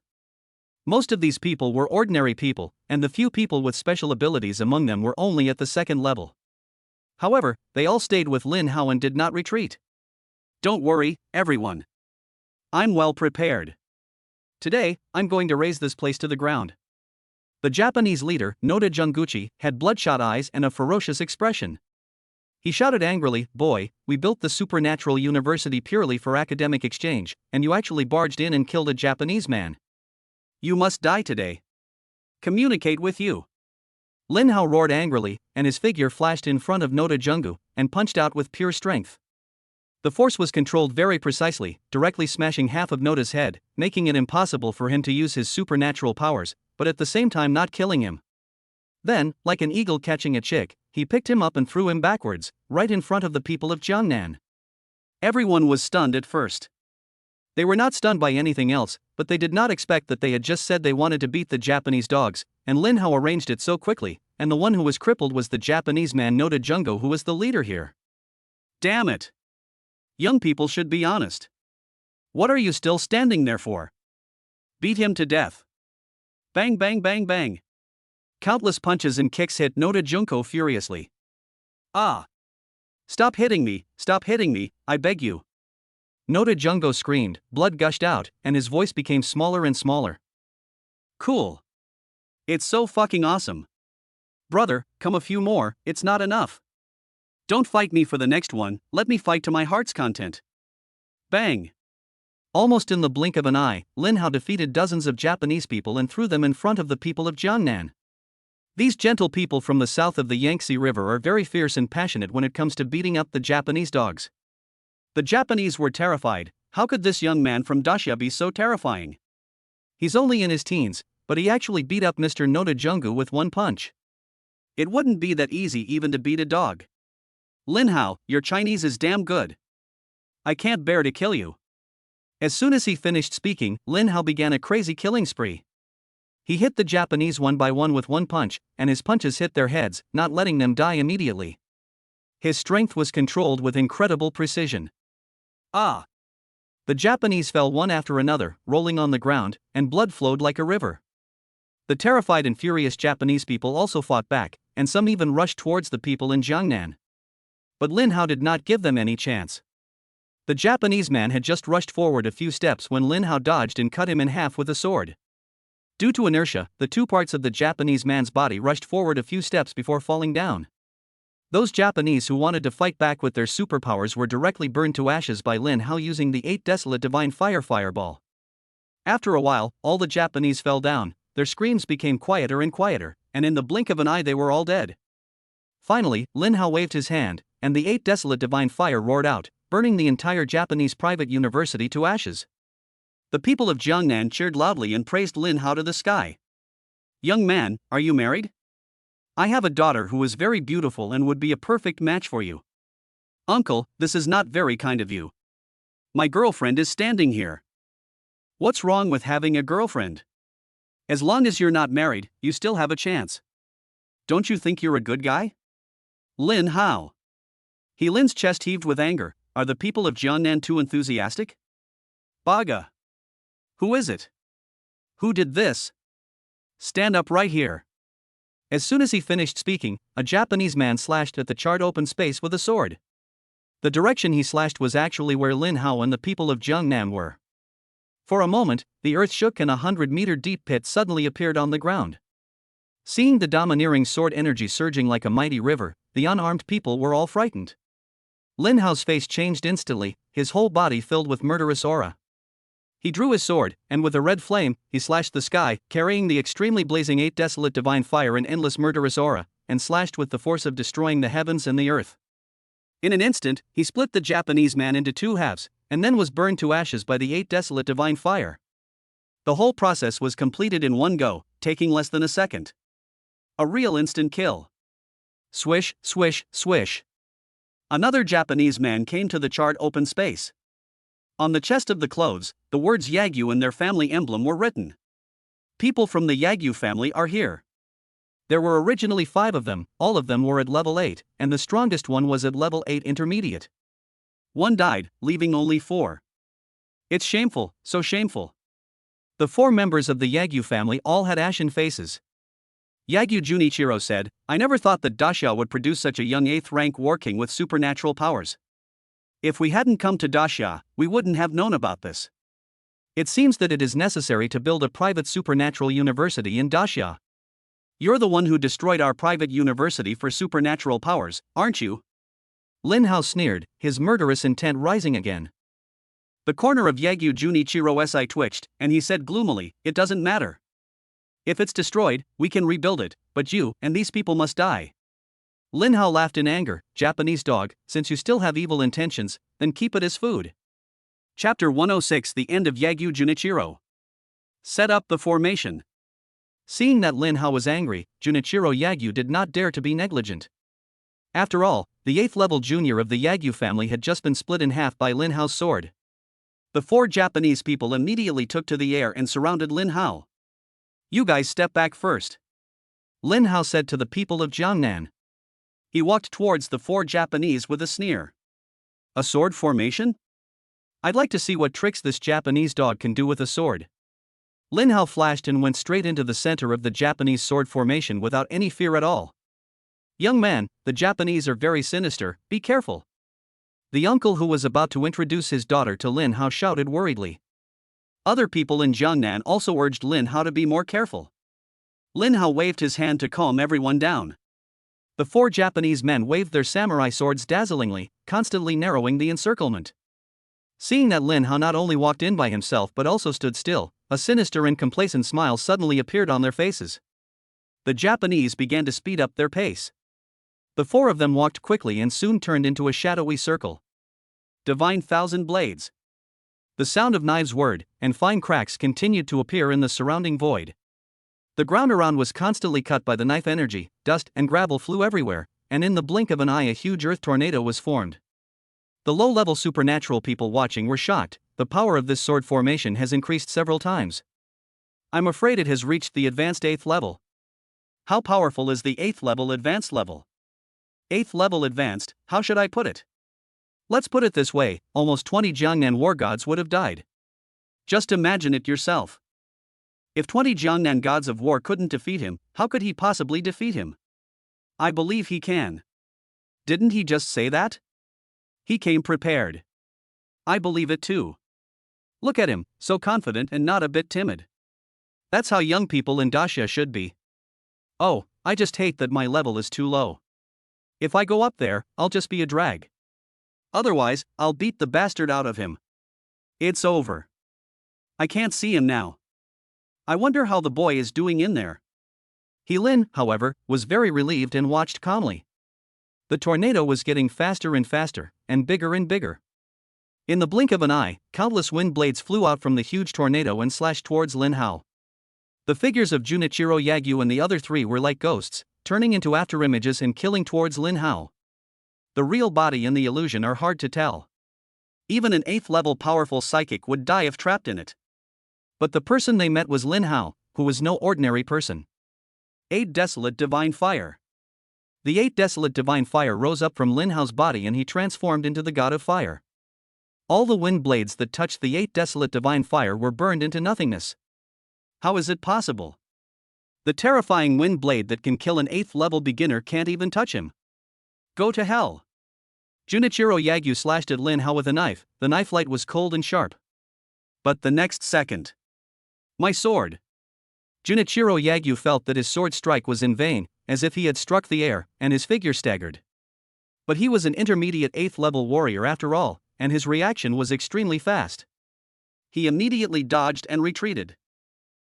Most of these people were ordinary people, and the few people with special abilities among them were only at the second level. However, they all stayed with Lin Hao and did not retreat. Don't worry, everyone. I'm well prepared. Today, I'm going to raze this place to the ground. The Japanese leader, Noda Junguchi, had bloodshot eyes and a ferocious expression. He shouted angrily, "Boy, we built the supernatural university purely for academic exchange, and you actually barged in and killed a Japanese man. You must die today. Communicate with you." Lin Hao roared angrily, and his figure flashed in front of Noda Jungu, and punched out with pure strength. The force was controlled very precisely, directly smashing half of Noda's head, making it impossible for him to use his supernatural powers, but at the same time not killing him. Then, like an eagle catching a chick, he picked him up and threw him backwards, right in front of the people of Jiangnan. Everyone was stunned at first. They were not stunned by anything else, but they did not expect that they had just said they wanted to beat the Japanese dogs, and Lin Hao arranged it so quickly, and the one who was crippled was the Japanese man Noda Jungo, who was the leader here. Damn it! Young people should be honest. What are you still standing there for? Beat him to death. Bang bang bang bang. Countless punches and kicks hit Noda Junko furiously. Ah! Stop hitting me, I beg you. Noda Jungo screamed, blood gushed out, and his voice became smaller and smaller. Cool. It's so fucking awesome. Brother, come a few more, it's not enough. Don't fight me for the next one, let me fight to my heart's content. Bang! Almost in the blink of an eye, Lin Hao defeated dozens of Japanese people and threw them in front of the people of Jiangnan. These gentle people from the south of the Yangtze River are very fierce and passionate when it comes to beating up the Japanese dogs. The Japanese were terrified. How could this young man from Daxia be so terrifying? He's only in his teens, but he actually beat up Mr. Noda Jungu with one punch. It wouldn't be that easy even to beat a dog. Lin Hao, your Chinese is damn good. I can't bear to kill you. As soon as he finished speaking, Lin Hao began a crazy killing spree. He hit the Japanese one by one with one punch, and his punches hit their heads, not letting them die immediately. His strength was controlled with incredible precision. Ah! The Japanese fell one after another, rolling on the ground, and blood flowed like a river. The terrified and furious Japanese people also fought back, and some even rushed towards the people in Jiangnan. But Lin Hao did not give them any chance. The Japanese man had just rushed forward a few steps when Lin Hao dodged and cut him in half with a sword. Due to inertia, the two parts of the Japanese man's body rushed forward a few steps before falling down. Those Japanese who wanted to fight back with their superpowers were directly burned to ashes by Lin Hao using the 8 Desolate Divine Fireball. After a while, all the Japanese fell down, their screams became quieter and quieter, and in the blink of an eye they were all dead. Finally, Lin Hao waved his hand, and the 8 Desolate Divine Fire roared out, burning the entire Japanese private university to ashes. The people of Jiangnan cheered loudly and praised Lin Hao to the sky. Young man, are you married? I have a daughter who is very beautiful and would be a perfect match for you. Uncle, this is not very kind of you. My girlfriend is standing here. What's wrong with having a girlfriend? As long as you're not married, you still have a chance. Don't you think you're a good guy? Lin Hao. Lin's chest heaved with anger. Are the people of Jiangnan too enthusiastic? Baga. Who is it? Who did this? Stand up right here. As soon as he finished speaking, a Japanese man slashed at the charred open space with a sword. The direction he slashed was actually where Lin Hao and the people of Jiangnan were. For a moment, the earth shook and a 100-meter deep pit suddenly appeared on the ground. Seeing the domineering sword energy surging like a mighty river, the unarmed people were all frightened. Lin Hao's face changed instantly, his whole body filled with murderous aura. He drew his sword, and with a red flame, he slashed the sky, carrying the extremely blazing 8 Desolate Divine Fire and endless murderous aura, and slashed with the force of destroying the heavens and the earth. In an instant, he split the Japanese man into two halves, and then was burned to ashes by the 8 Desolate Divine Fire. The whole process was completed in one go, taking less than a second. A real instant kill. Swish, swish, swish. Another Japanese man came to the charred open space. On the chest of the clothes, the words Yagyu and their family emblem were written. People from the Yagyu family are here. There were originally 5 of them, all of them were at level 8, and the strongest one was at level 8 intermediate. One died, leaving only 4. It's shameful, so shameful. The 4 members of the Yagyu family all had ashen faces. Yagyu Junichiro said, "I never thought that Dacia would produce such a young 8th rank war king with supernatural powers. If we hadn't come to Dacia, we wouldn't have known about this. It seems that it is necessary to build a private supernatural university in Dacia. You're the one who destroyed our private university for supernatural powers, aren't you?" Lin Hao sneered, his murderous intent rising again. The corner of Yagyu Junichiro's eye twitched, and he said gloomily, "It doesn't matter. If it's destroyed, we can rebuild it, but you and these people must die." Lin Hao laughed in anger, "Japanese dog, since you still have evil intentions, then keep it as food." Chapter 106 The End of Yagyu Junichiro. Set up the formation. Seeing that Lin Hao was angry, Junichiro Yagyu did not dare to be negligent. After all, the 8th level junior of the Yagyu family had just been split in half by Lin Hao's sword. The 4 Japanese people immediately took to the air and surrounded Lin Hao. "You guys step back first," Lin Hao said to the people of Jiangnan. He walked towards the 4 Japanese with a sneer. "A sword formation? I'd like to see what tricks this Japanese dog can do with a sword." Lin Hao flashed and went straight into the center of the Japanese sword formation without any fear at all. "Young man, the Japanese are very sinister, be careful." The uncle who was about to introduce his daughter to Lin Hao shouted worriedly. Other people in Jiangnan also urged Lin Hao to be more careful. Lin Hao waved his hand to calm everyone down. The 4 Japanese men waved their samurai swords dazzlingly, constantly narrowing the encirclement. Seeing that Lin Hao not only walked in by himself but also stood still, a sinister and complacent smile suddenly appeared on their faces. The Japanese began to speed up their pace. The 4 of them walked quickly and soon turned into a shadowy circle. Divine Thousand Blades. The sound of knives whirred, and fine cracks continued to appear in the surrounding void. The ground around was constantly cut by the knife energy, dust and gravel flew everywhere, and in the blink of an eye a huge earth tornado was formed. The low-level supernatural people watching were shocked. The power of this sword formation has increased several times. I'm afraid it has reached the advanced 8th level. How powerful is the 8th level advanced level? 8th level advanced, how should I put it? Let's put it this way, almost 20 Jiangnan war gods would have died. Just imagine it yourself. If 20 Jiangnan gods of war couldn't defeat him, how could he possibly defeat him? I believe he can. Didn't he just say that? He came prepared. I believe it too. Look at him, so confident and not a bit timid. That's how young people in Dacia should be. Oh, I just hate that my level is too low. If I go up there, I'll just be a drag. Otherwise, I'll beat the bastard out of him. It's over. I can't see him now. I wonder how the boy is doing in there. Lin, however, was very relieved and watched calmly. The tornado was getting faster and faster, and bigger. In the blink of an eye, countless wind blades flew out from the huge tornado and slashed towards Lin Hao. The figures of Junichiro Yagyu and the other 3 were like ghosts, turning into afterimages and killing towards Lin Hao. The real body and the illusion are hard to tell. Even an 8th level powerful psychic would die if trapped in it. But the person they met was Lin Hao, who was no ordinary person. 8 Desolate Divine Fire. The 8 Desolate Divine Fire rose up from Lin Hao's body and he transformed into the God of Fire. All the wind blades that touched the 8 Desolate Divine Fire were burned into nothingness. How is it possible? The terrifying wind blade that can kill an 8th level beginner can't even touch him. Go to hell. Junichiro Yagyu slashed at Lin Hao with a knife. The knife light was cold and sharp. But the next second. My sword. Junichiro Yagyu felt that his sword strike was in vain, as if he had struck the air, and his figure staggered. But he was an intermediate 8th level warrior after all, and his reaction was extremely fast. He immediately dodged and retreated.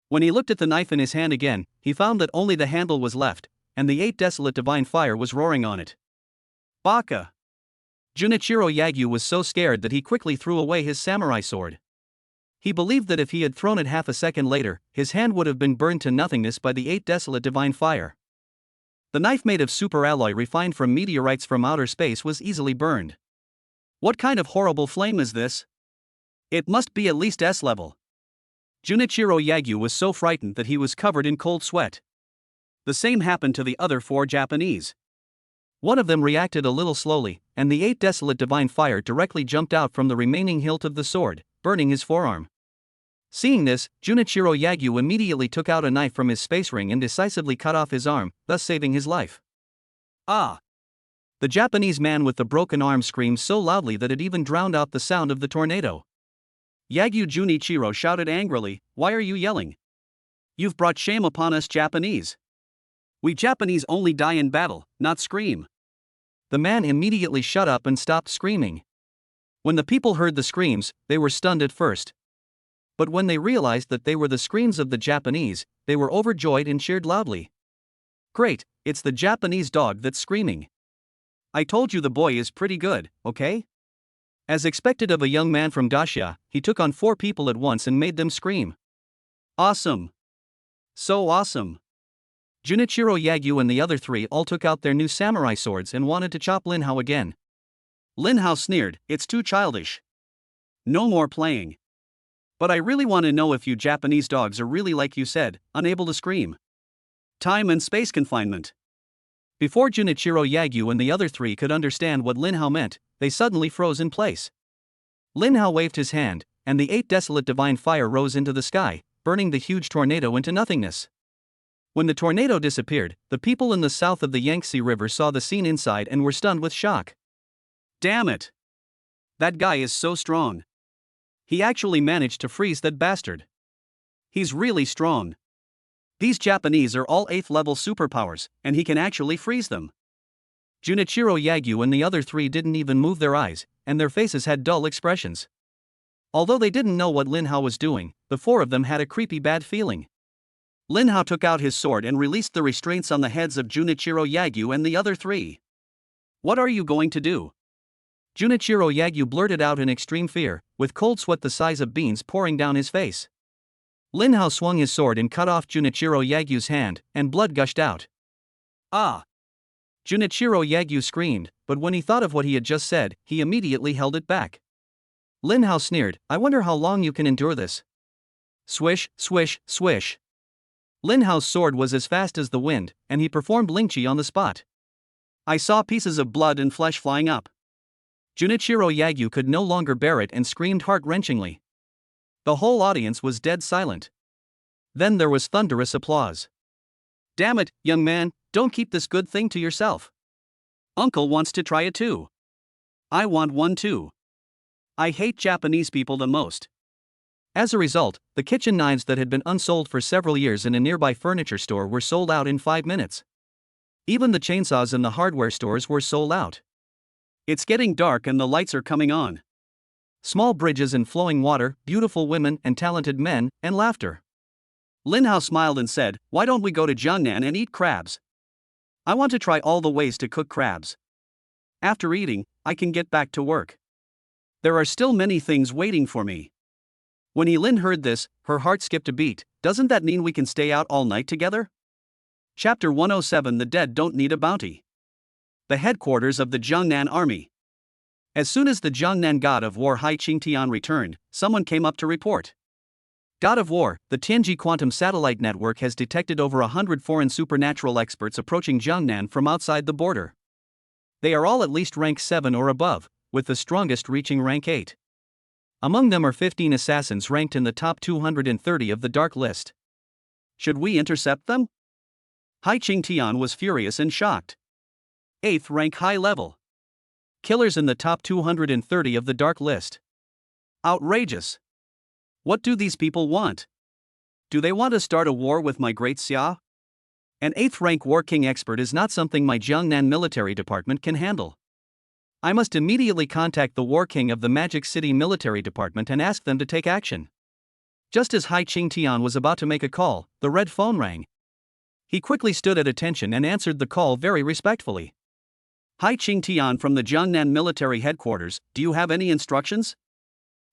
When he looked at the knife in his hand again, he found that only the handle was left, and the 8 Desolate Divine Fire was roaring on it. Baka! Junichiro Yagyu was so scared that he quickly threw away his samurai sword. He believed that if he had thrown it half a second later, his hand would have been burned to nothingness by the 8 Desolate Divine Fire. The knife made of super alloy refined from meteorites from outer space was easily burned. What kind of horrible flame is this? It must be at least S level. Junichiro Yagyu was so frightened that he was covered in cold sweat. The same happened to the other 4 Japanese. One of them reacted a little slowly, and the 8 Desolate Divine Fire directly jumped out from the remaining hilt of the sword, burning his forearm. Seeing this, Junichiro Yagyu immediately took out a knife from his space ring and decisively cut off his arm, thus saving his life. Ah! The Japanese man with the broken arm screamed so loudly that it even drowned out the sound of the tornado. Yagyu Junichiro shouted angrily, "Why are you yelling? You've brought shame upon us Japanese. We Japanese only die in battle, not scream." The man immediately shut up and stopped screaming. When the people heard the screams, they were stunned at first. But when they realized that they were the screams of the Japanese, they were overjoyed and cheered loudly. "Great, it's the Japanese dog that's screaming. I told you the boy is pretty good, okay?" As expected of a young man from Dacia, he took on 4 people at once and made them scream. Awesome! So awesome! Junichiro Yagyu and the other 3 all took out their new samurai swords and wanted to chop Lin Hao again. Lin Hao sneered, "It's too childish. No more playing. But I really want to know if you Japanese dogs are really like you said, unable to scream. Time and space confinement." Before Junichiro Yagyu and the other 3 could understand what Lin Hao meant, they suddenly froze in place. Lin Hao waved his hand, and the 8 Desolate Divine Fire rose into the sky, burning the huge tornado into nothingness. When the tornado disappeared, the people in the south of the Yangtze River saw the scene inside and were stunned with shock. Damn it! That guy is so strong. He actually managed to freeze that bastard. He's really strong. These Japanese are all 8th level superpowers, and he can actually freeze them. Junichiro Yagyu and the other 3 didn't even move their eyes, and their faces had dull expressions. Although they didn't know what Lin Hao was doing, the 4 of them had a creepy bad feeling. Lin Hao took out his sword and released the restraints on the heads of Junichiro Yagyu and the other 3. "What are you going to do?" Junichiro Yagyu blurted out in extreme fear, with cold sweat the size of beans pouring down his face. Lin Hao swung his sword and cut off Junichiro Yagyu's hand, and blood gushed out. Ah! Junichiro Yagyu screamed, but when he thought of what he had just said, he immediately held it back. Lin Hao sneered, "I wonder how long you can endure this." Swish, swish, swish. Lin Hao's sword was as fast as the wind, and he performed Lingqi on the spot. I saw pieces of blood and flesh flying up. Junichiro Yagyu could no longer bear it and screamed heart-wrenchingly. The whole audience was dead silent. Then there was thunderous applause. "Damn it, young man, don't keep this good thing to yourself. Uncle wants to try it too. I want one too. I hate Japanese people the most." As a result, the kitchen knives that had been unsold for several years in a nearby furniture store were sold out in 5 minutes. Even the chainsaws in the hardware stores were sold out. It's getting dark and the lights are coming on. Small bridges and flowing water, beautiful women and talented men, and laughter. Lin Hao smiled and said, "Why don't we go to Jiangnan and eat crabs? I want to try all the ways to cook crabs. After eating, I can get back to work. There are still many things waiting for me." When Lin heard this, her heart skipped a beat. "Doesn't that mean we can stay out all night together?" Chapter 107 The Dead Don't Need a Bounty. The headquarters of the Jiangnan Army. As soon as the Jiangnan God of War Hai Qingtian returned, someone came up to report. God of War, the Tianji Quantum Satellite Network has detected over 100 foreign supernatural experts approaching Jiangnan from outside the border. They are all at least rank 7 or above, with the strongest reaching rank 8. Among them are 15 assassins ranked in the top 230 of the Dark List. Should we intercept them? Hai Qingtian was furious and shocked. 8th rank high level. Killers in the top 230 of the Dark List. Outrageous. What do these people want? Do they want to start a war with my great Xia? An 8th rank War King expert is not something my Jiangnan military department can handle. I must immediately contact the War King of the Magic City Military Department and ask them to take action. Just as Hai Qingtian was about to make a call, the red phone rang. He quickly stood at attention and answered the call very respectfully. Hi Qingtian from the Jiangnan military headquarters, do you have any instructions?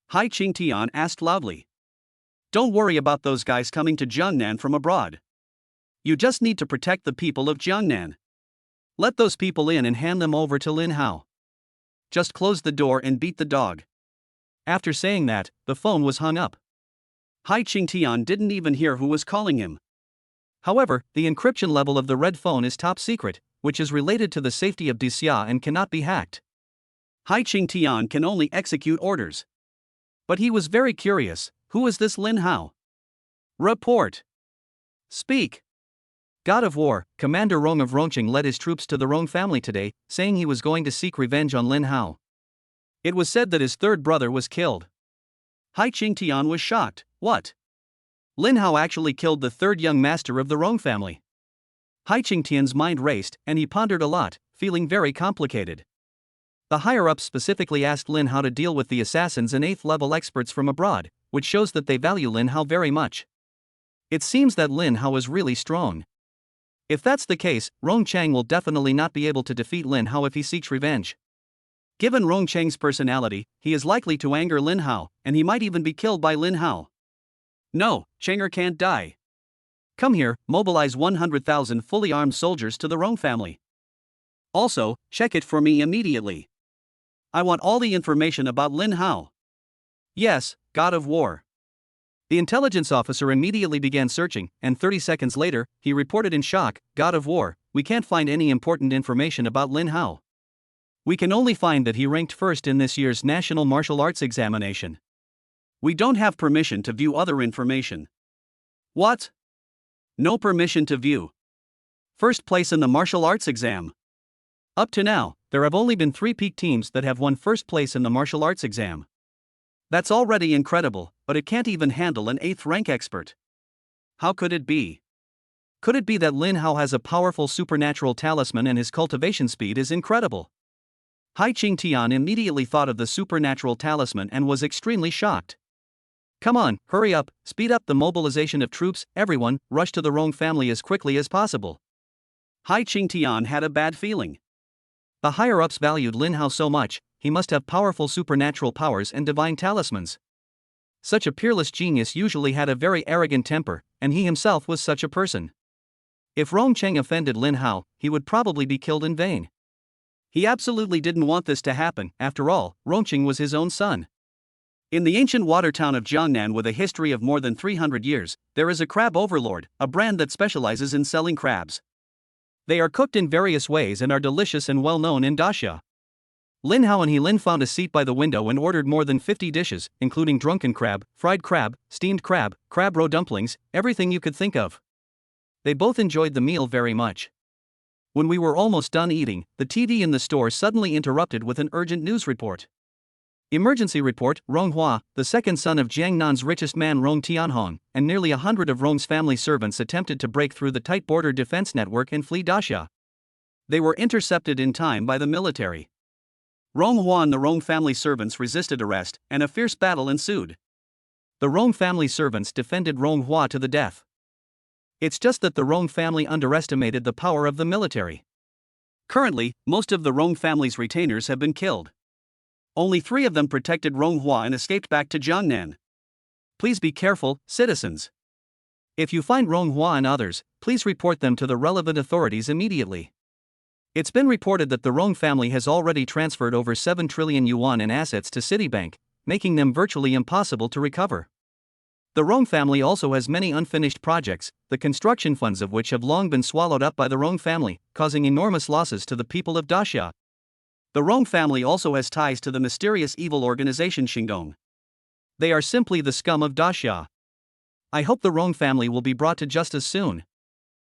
Hai Qingtian asked loudly. Don't worry about those guys coming to Jiangnan from abroad. You just need to protect the people of Jiangnan. Let those people in and hand them over to Lin Hao. Just close the door and beat the dog. After saying that, the phone was hung up. Hai Qingtian didn't even hear who was calling him. However, the encryption level of the red phone is top secret, which is related to the safety of Xia and cannot be hacked. Hai Qingtian can only execute orders. But he was very curious, who is this Lin Hao? Report. Speak. God of War, Commander Rong of Rongqing led his troops to the Rong family today, saying he was going to seek revenge on Lin Hao. It was said that his third brother was killed. Hai Qingtian was shocked. What? Lin Hao actually killed the third young master of the Rong family. Hai Qingtian's mind raced, and he pondered a lot, feeling very complicated. The higher-ups specifically asked Lin Hao to deal with the assassins and 8th-level experts from abroad, which shows that they value Lin Hao very much. It seems that Lin Hao is really strong. If that's the case, Rong Chang will definitely not be able to defeat Lin Hao if he seeks revenge. Given Rong Chang's personality, he is likely to anger Lin Hao, and he might even be killed by Lin Hao. No, Changer can't die. Come here, mobilize 100,000 fully armed soldiers to the Rong family. Also, check it for me immediately. I want all the information about Lin Hao. Yes, God of War. The intelligence officer immediately began searching, and 30 seconds later, he reported in shock, God of War, we can't find any important information about Lin Hao. We can only find that he ranked first in this year's National Martial Arts Examination. We don't have permission to view other information. What? No permission to view. First place in the martial arts exam. Up to now, there have only been 3 peak teams that have won first place in the martial arts exam. That's already incredible, but it can't even handle an 8th rank expert. How could it be? Could it be that Lin Hao has a powerful supernatural talisman and his cultivation speed is incredible? Hai Qingtian immediately thought of the supernatural talisman and was extremely shocked. Come on, hurry up, speed up the mobilization of troops, everyone, rush to the Rong family as quickly as possible. Hai Qingtian had a bad feeling. The higher-ups valued Lin Hao so much, he must have powerful supernatural powers and divine talismans. Such a peerless genius usually had a very arrogant temper, and he himself was such a person. If Rong Cheng offended Lin Hao, he would probably be killed in vain. He absolutely didn't want this to happen, after all, Rongqing was his own son. In the ancient water town of Jiangnan with a history of more than 300 years, there is a crab overlord, a brand that specializes in selling crabs. They are cooked in various ways and are delicious and well known in Daxia. Lin Hao and Lin found a seat by the window and ordered more than 50 dishes, including drunken crab, fried crab, steamed crab roe dumplings, everything you could think of. They both enjoyed the meal very much. When we were almost done eating, the TV in the store suddenly interrupted with an urgent news report. Emergency report, Rong Hua, the second son of Jiangnan's richest man Rong Tianhong, and nearly 100 of Rong's family servants attempted to break through the tight border defense network and flee Daxia. They were intercepted in time by the military. Rong Hua and the Rong family servants resisted arrest, and a fierce battle ensued. The Rong family servants defended Rong Hua to the death. It's just that the Rong family underestimated the power of the military. Currently, most of the Rong family's retainers have been killed. Only 3 of them protected Rong Hua and escaped back to Jiangnan. Please be careful, citizens. If you find Rong Hua and others, please report them to the relevant authorities immediately. It's been reported that the Rong family has already transferred over 7 trillion yuan in assets to Citibank, making them virtually impossible to recover. The Rong family also has many unfinished projects, the construction funds of which have long been swallowed up by the Rong family, causing enormous losses to the people of Daxia. The Rong family also has ties to the mysterious evil organization Xingdong. They are simply the scum of Daxia. I hope the Rong family will be brought to justice soon.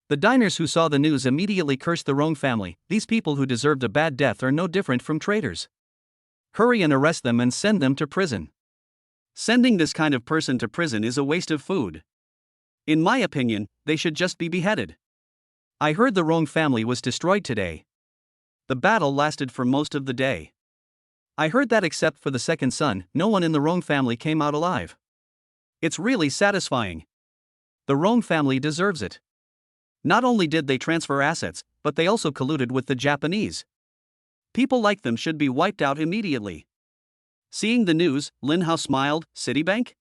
The diners who saw the news immediately cursed the Rong family. These people who deserved a bad death are no different from traitors. Hurry and arrest them and send them to prison. Sending this kind of person to prison is a waste of food. In my opinion, they should just be beheaded. I heard the Rong family was destroyed today. The battle lasted for most of the day. I heard that except for the second son, no one in the Rong family came out alive. It's really satisfying. The Rong family deserves it. Not only did they transfer assets, but they also colluded with the Japanese. People like them should be wiped out immediately. Seeing the news, Lin Hao smiled. Citibank?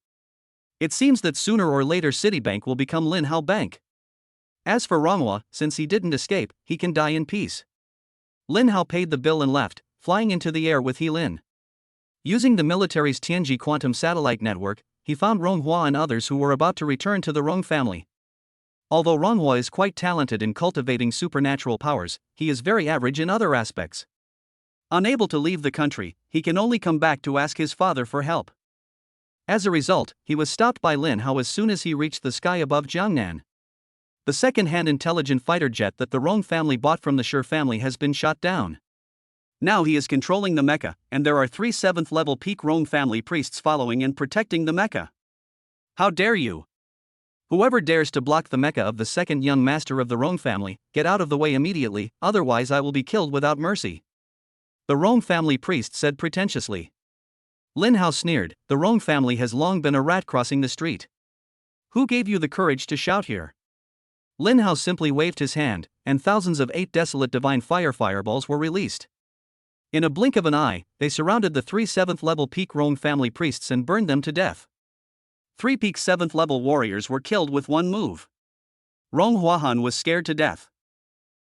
It seems that sooner or later Citibank will become Lin Hao Bank. As for Ronghua, since he didn't escape, he can die in peace. Lin Hao paid the bill and left, flying into the air with He Lin. Using the military's Tianji quantum satellite network, he found Ronghua and others who were about to return to the Rong family. Although Ronghua is quite talented in cultivating supernatural powers, he is very average in other aspects. Unable to leave the country, he can only come back to ask his father for help. As a result, he was stopped by Lin Hao as soon as he reached the sky above Jiangnan. The second-hand intelligent fighter jet that the Rong family bought from the Shi family has been shot down. Now he is controlling the mecha, and there are 3 7th-level peak Rong family priests following and protecting the mecha. How dare you! Whoever dares to block the mecha of the second young master of the Rong family, get out of the way immediately, otherwise I will be killed without mercy. The Rong family priest said pretentiously. Lin Hao sneered, the Rong family has long been a rat crossing the street. Who gave you the courage to shout here? Lin Hao simply waved his hand, and thousands of 8 desolate divine fireballs were released. In a blink of an eye, they surrounded the 3 7th-level peak Rong family priests and burned them to death. 3 peak 7th-level warriors were killed with one move. Rong Huahan was scared to death.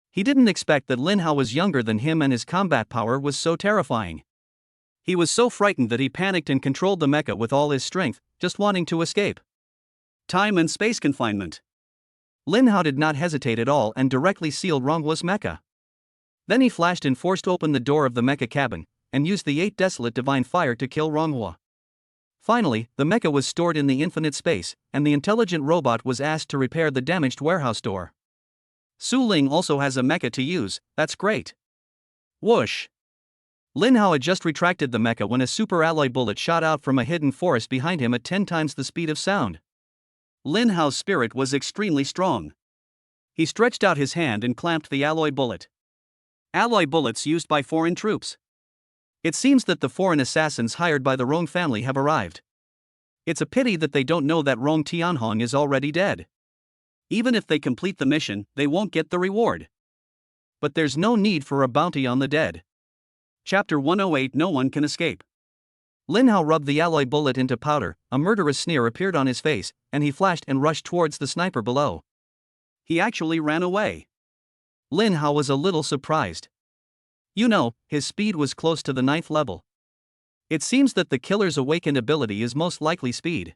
He didn't expect that Lin Hao was younger than him and his combat power was so terrifying. He was so frightened that he panicked and controlled the mecha with all his strength, just wanting to escape. Time and space confinement. Lin Hao did not hesitate at all and directly sealed Ronghua's mecha. Then he flashed and forced open the door of the mecha cabin, and used the 8 desolate divine fire to kill Ronghua. Finally, the mecha was stored in the infinite space, and the intelligent robot was asked to repair the damaged warehouse door. Su Ling also has a mecha to use, that's great. Whoosh! Lin Hao had just retracted the mecha when a super alloy bullet shot out from a hidden forest behind him at 10 times the speed of sound. Lin Hao's spirit was extremely strong. He stretched out his hand and clamped the alloy bullet. Alloy bullets used by foreign troops. It seems that the foreign assassins hired by the Rong family have arrived. It's a pity that they don't know that Rong Tianhong is already dead. Even if they complete the mission, they won't get the reward. But there's no need for a bounty on the dead. Chapter 108. No one can escape. Lin Hao rubbed the alloy bullet into powder, a murderous sneer appeared on his face, and he flashed and rushed towards the sniper below. He actually ran away. Lin Hao was a little surprised. You know, his speed was close to the 9th level. It seems that the killer's awakened ability is most likely speed.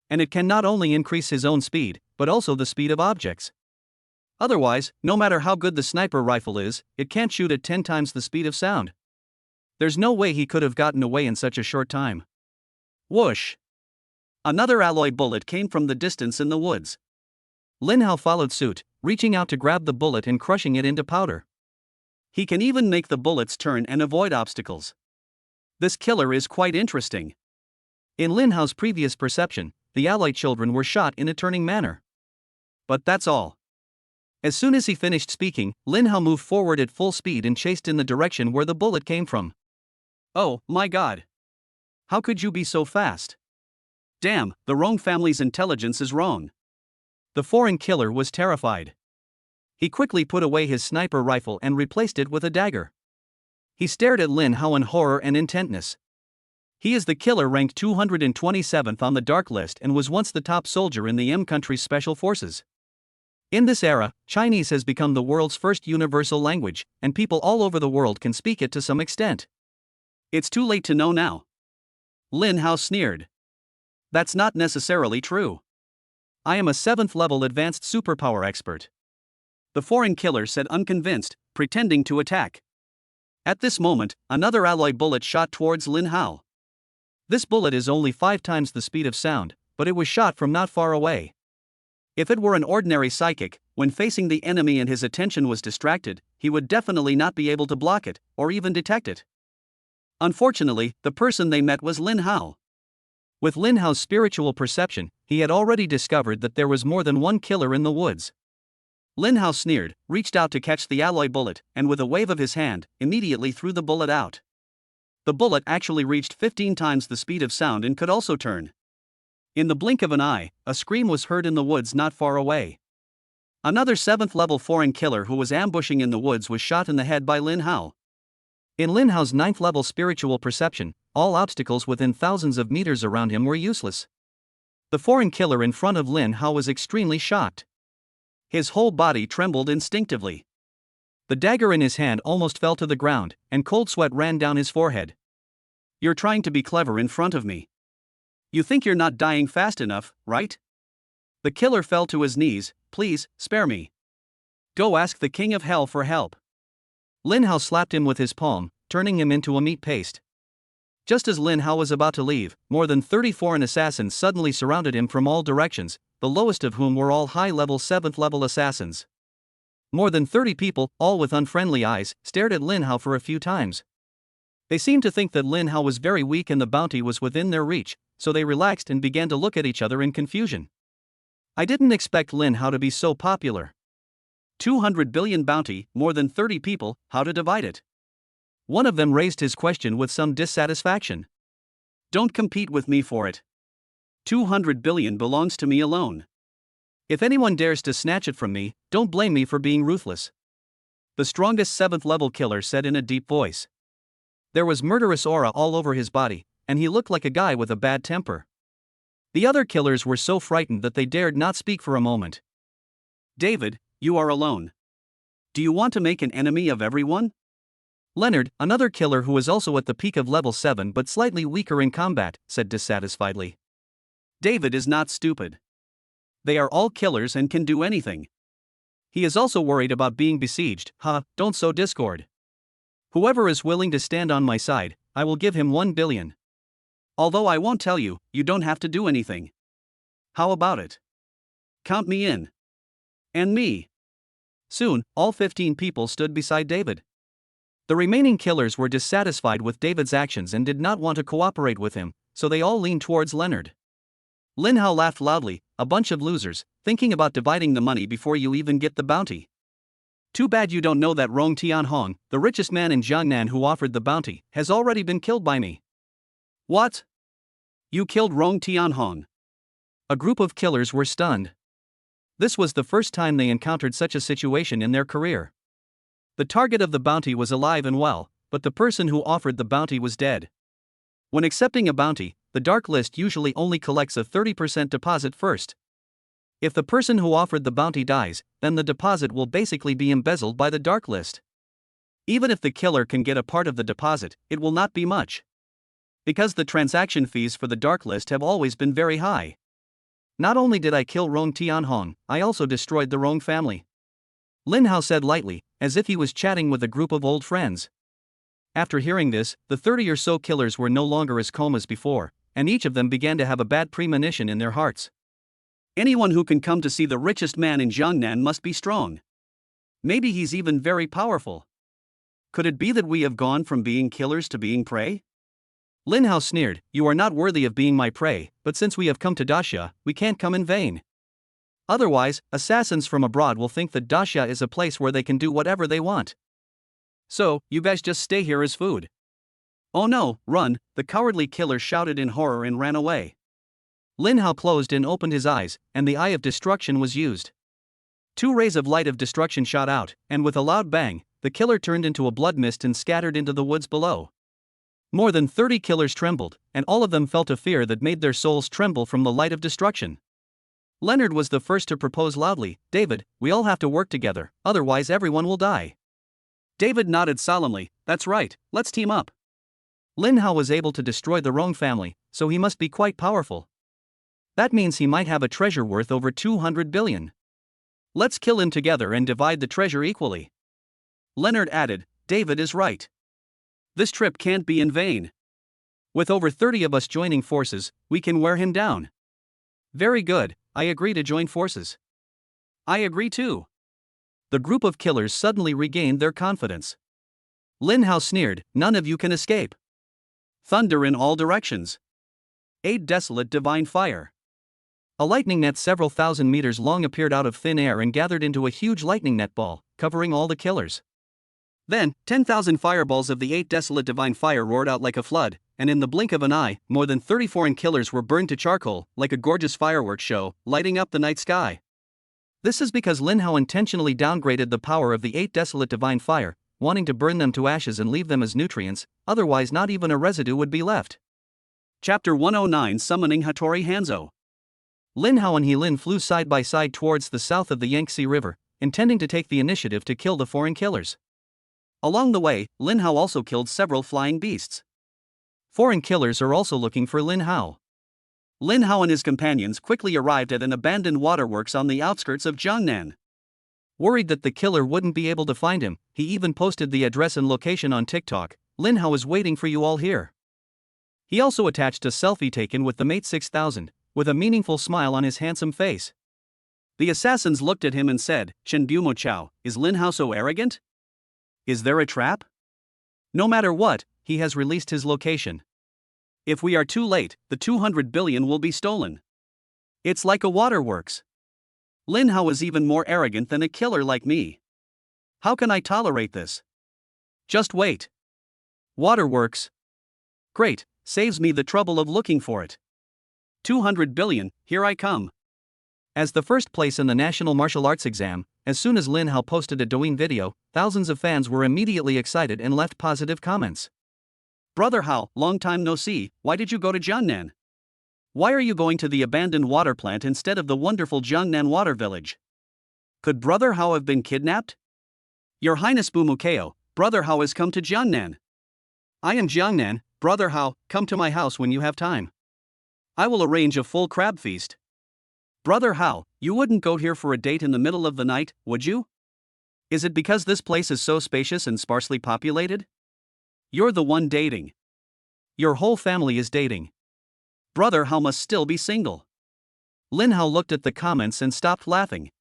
And it can not only increase his own speed, but also the speed of objects. Otherwise, no matter how good the sniper rifle is, it can't shoot at 10 times the speed of sound. There's no way he could have gotten away in such a short time. Whoosh! Another alloy bullet came from the distance in the woods. Lin Hao followed suit, reaching out to grab the bullet and crushing it into powder. He can even make the bullets turn and avoid obstacles. This killer is quite interesting. In Lin Hao's previous perception, the alloy children were shot in a turning manner. But that's all. As soon as he finished speaking, Lin Hao moved forward at full speed and chased in the direction where the bullet came from. Oh, my God. How could you be so fast? Damn, the Rong family's intelligence is wrong. The foreign killer was terrified. He quickly put away his sniper rifle and replaced it with a dagger. He stared at Lin Hao in horror and intentness. He is the killer ranked 227th on the dark list and was once the top soldier in the M country's special forces. In this era, Chinese has become the world's first universal language, and people all over the world can speak it to some extent. It's too late to know now. Lin Hao sneered. That's not necessarily true. I am a 7th level advanced superpower expert. The foreign killer said unconvinced, pretending to attack. At this moment, another alloy bullet shot towards Lin Hao. This bullet is only 5 times the speed of sound, but it was shot from not far away. If it were an ordinary psychic, when facing the enemy and his attention was distracted, he would definitely not be able to block it, or even detect it. Unfortunately, the person they met was Lin Hao. With Lin Hao's spiritual perception, he had already discovered that there was more than one killer in the woods. Lin Hao sneered, reached out to catch the alloy bullet, and with a wave of his hand, immediately threw the bullet out. The bullet actually reached 15 times the speed of sound and could also turn. In the blink of an eye, a scream was heard in the woods not far away. Another 7th level foreign killer who was ambushing in the woods was shot in the head by Lin Hao. In Lin Hao's 9th level spiritual perception, all obstacles within thousands of meters around him were useless. The foreign killer in front of Lin Hao was extremely shocked. His whole body trembled instinctively. The dagger in his hand almost fell to the ground, and cold sweat ran down his forehead. You're trying to be clever in front of me. You think you're not dying fast enough, right? The killer fell to his knees. Please, spare me. Go ask the king of hell for help. Lin Hao slapped him with his palm, turning him into a meat paste. Just as Lin Hao was about to leave, more than 30 foreign assassins suddenly surrounded him from all directions, the lowest of whom were all high-level 7th-level assassins. More than 30 people, all with unfriendly eyes, stared at Lin Hao for a few times. They seemed to think that Lin Hao was very weak and the bounty was within their reach, so they relaxed and began to look at each other in confusion. I didn't expect Lin Hao to be so popular. 200 billion bounty, more than 30 people, how to divide it? One of them raised his question with some dissatisfaction. Don't compete with me for it. 200 billion belongs to me alone. If anyone dares to snatch it from me, don't blame me for being ruthless. The strongest 7th-level killer said in a deep voice. There was murderous aura all over his body, and he looked like a guy with a bad temper. The other killers were so frightened that they dared not speak for a moment. David, you are alone. Do you want to make an enemy of everyone? Leonard, another killer who was also at the peak of level 7 but slightly weaker in combat, said dissatisfiedly. David is not stupid. They are all killers and can do anything. He is also worried about being besieged. Don't sow discord. Whoever is willing to stand on my side, I will give him 1 billion. Although I won't tell you, you don't have to do anything. How about it? Count me in. And me. Soon, all 15 people stood beside David. The remaining killers were dissatisfied with David's actions and did not want to cooperate with him, so they all leaned towards Leonard. Lin Hao laughed loudly. A bunch of losers, thinking about dividing the money before you even get the bounty. Too bad you don't know that Rong Tianhong, the richest man in Jiangnan who offered the bounty, has already been killed by me. What? You killed Rong Tianhong? A group of killers were stunned. This was the first time they encountered such a situation in their career. The target of the bounty was alive and well, but the person who offered the bounty was dead. When accepting a bounty, the dark list usually only collects a 30% deposit first. If the person who offered the bounty dies, then the deposit will basically be embezzled by the dark list. Even if the killer can get a part of the deposit, it will not be much. Because the transaction fees for the dark list have always been very high. Not only did I kill Rong Tianhong, I also destroyed the Rong family. Lin Hao said lightly, as if he was chatting with a group of old friends. After hearing this, the 30 or so killers were no longer as calm as before, and each of them began to have a bad premonition in their hearts. Anyone who can come to see the richest man in Jiangnan must be strong. Maybe he's even very powerful. Could it be that we have gone from being killers to being prey? Lin Hao sneered, you are not worthy of being my prey, but since we have come to Daxia, we can't come in vain. Otherwise, assassins from abroad will think that Daxia is a place where they can do whatever they want. So, you guys just stay here as food. Oh no, run, the cowardly killer shouted in horror and ran away. Lin Hao closed and opened his eyes, and the Eye of Destruction was used. 2 rays of light of destruction shot out, and with a loud bang, the killer turned into a blood mist and scattered into the woods below. More than 30 killers trembled, and all of them felt a fear that made their souls tremble from the light of destruction. Leonard was the first to propose loudly, David, we all have to work together, otherwise everyone will die. David nodded solemnly, that's right, let's team up. Lin Hao was able to destroy the Rong family, so he must be quite powerful. That means he might have a treasure worth over 200 billion. Let's kill him together and divide the treasure equally. Leonard added, David is right. This trip can't be in vain. With over 30 of us joining forces, we can wear him down. Very good, I agree to join forces. I agree too. The group of killers suddenly regained their confidence. Lin Hao sneered, none of you can escape. Thunder in all directions. 8 Desolate Divine Fire. A lightning net several thousand meters long appeared out of thin air and gathered into a huge lightning net ball, covering all the killers. Then, 10,000 fireballs of the 8 Desolate Divine Fire roared out like a flood, and in the blink of an eye, more than 30 foreign killers were burned to charcoal, like a gorgeous fireworks show, lighting up the night sky. This is because Lin Hao intentionally downgraded the power of the 8 Desolate Divine Fire, wanting to burn them to ashes and leave them as nutrients, otherwise not even a residue would be left. Chapter 109 Summoning Hattori Hanzo. Lin Hao and He Lin flew side by side towards the south of the Yangtze River, intending to take the initiative to kill the foreign killers. Along the way, Lin Hao also killed several flying beasts. Foreign killers are also looking for Lin Hao. Lin Hao and his companions quickly arrived at an abandoned waterworks on the outskirts of Jiangnan. Worried that the killer wouldn't be able to find him, he even posted the address and location on TikTok. Lin Hao is waiting for you all here. He also attached a selfie taken with the Mate 6000, with a meaningful smile on his handsome face. The assassins looked at him and said, "Chen Bumo Chao, is Lin Hao so arrogant? Is there a trap?" No matter what, he has released his location. If we are too late, the 200 billion will be stolen. It's like a waterworks. Lin Hao is even more arrogant than a killer like me. How can I tolerate this? Just wait. Waterworks. Great, saves me the trouble of looking for it. 200 billion, here I come. As the first place in the National Martial Arts exam, as soon as Lin Hao posted a Douyin video, thousands of fans were immediately excited and left positive comments. Brother Hao, long time no see, why did you go to Jiangnan? Why are you going to the abandoned water plant instead of the wonderful Jiangnan water village? Could Brother Hao have been kidnapped? Your Highness Bumukeo, Brother Hao has come to Jiangnan. I am Jiangnan, Brother Hao, come to my house when you have time. I will arrange a full crab feast. Brother Hao, you wouldn't go here for a date in the middle of the night, would you? Is it because this place is so spacious and sparsely populated? You're the one dating. Your whole family is dating. Brother Hao must still be single. Lin Hao looked at the comments and stopped laughing.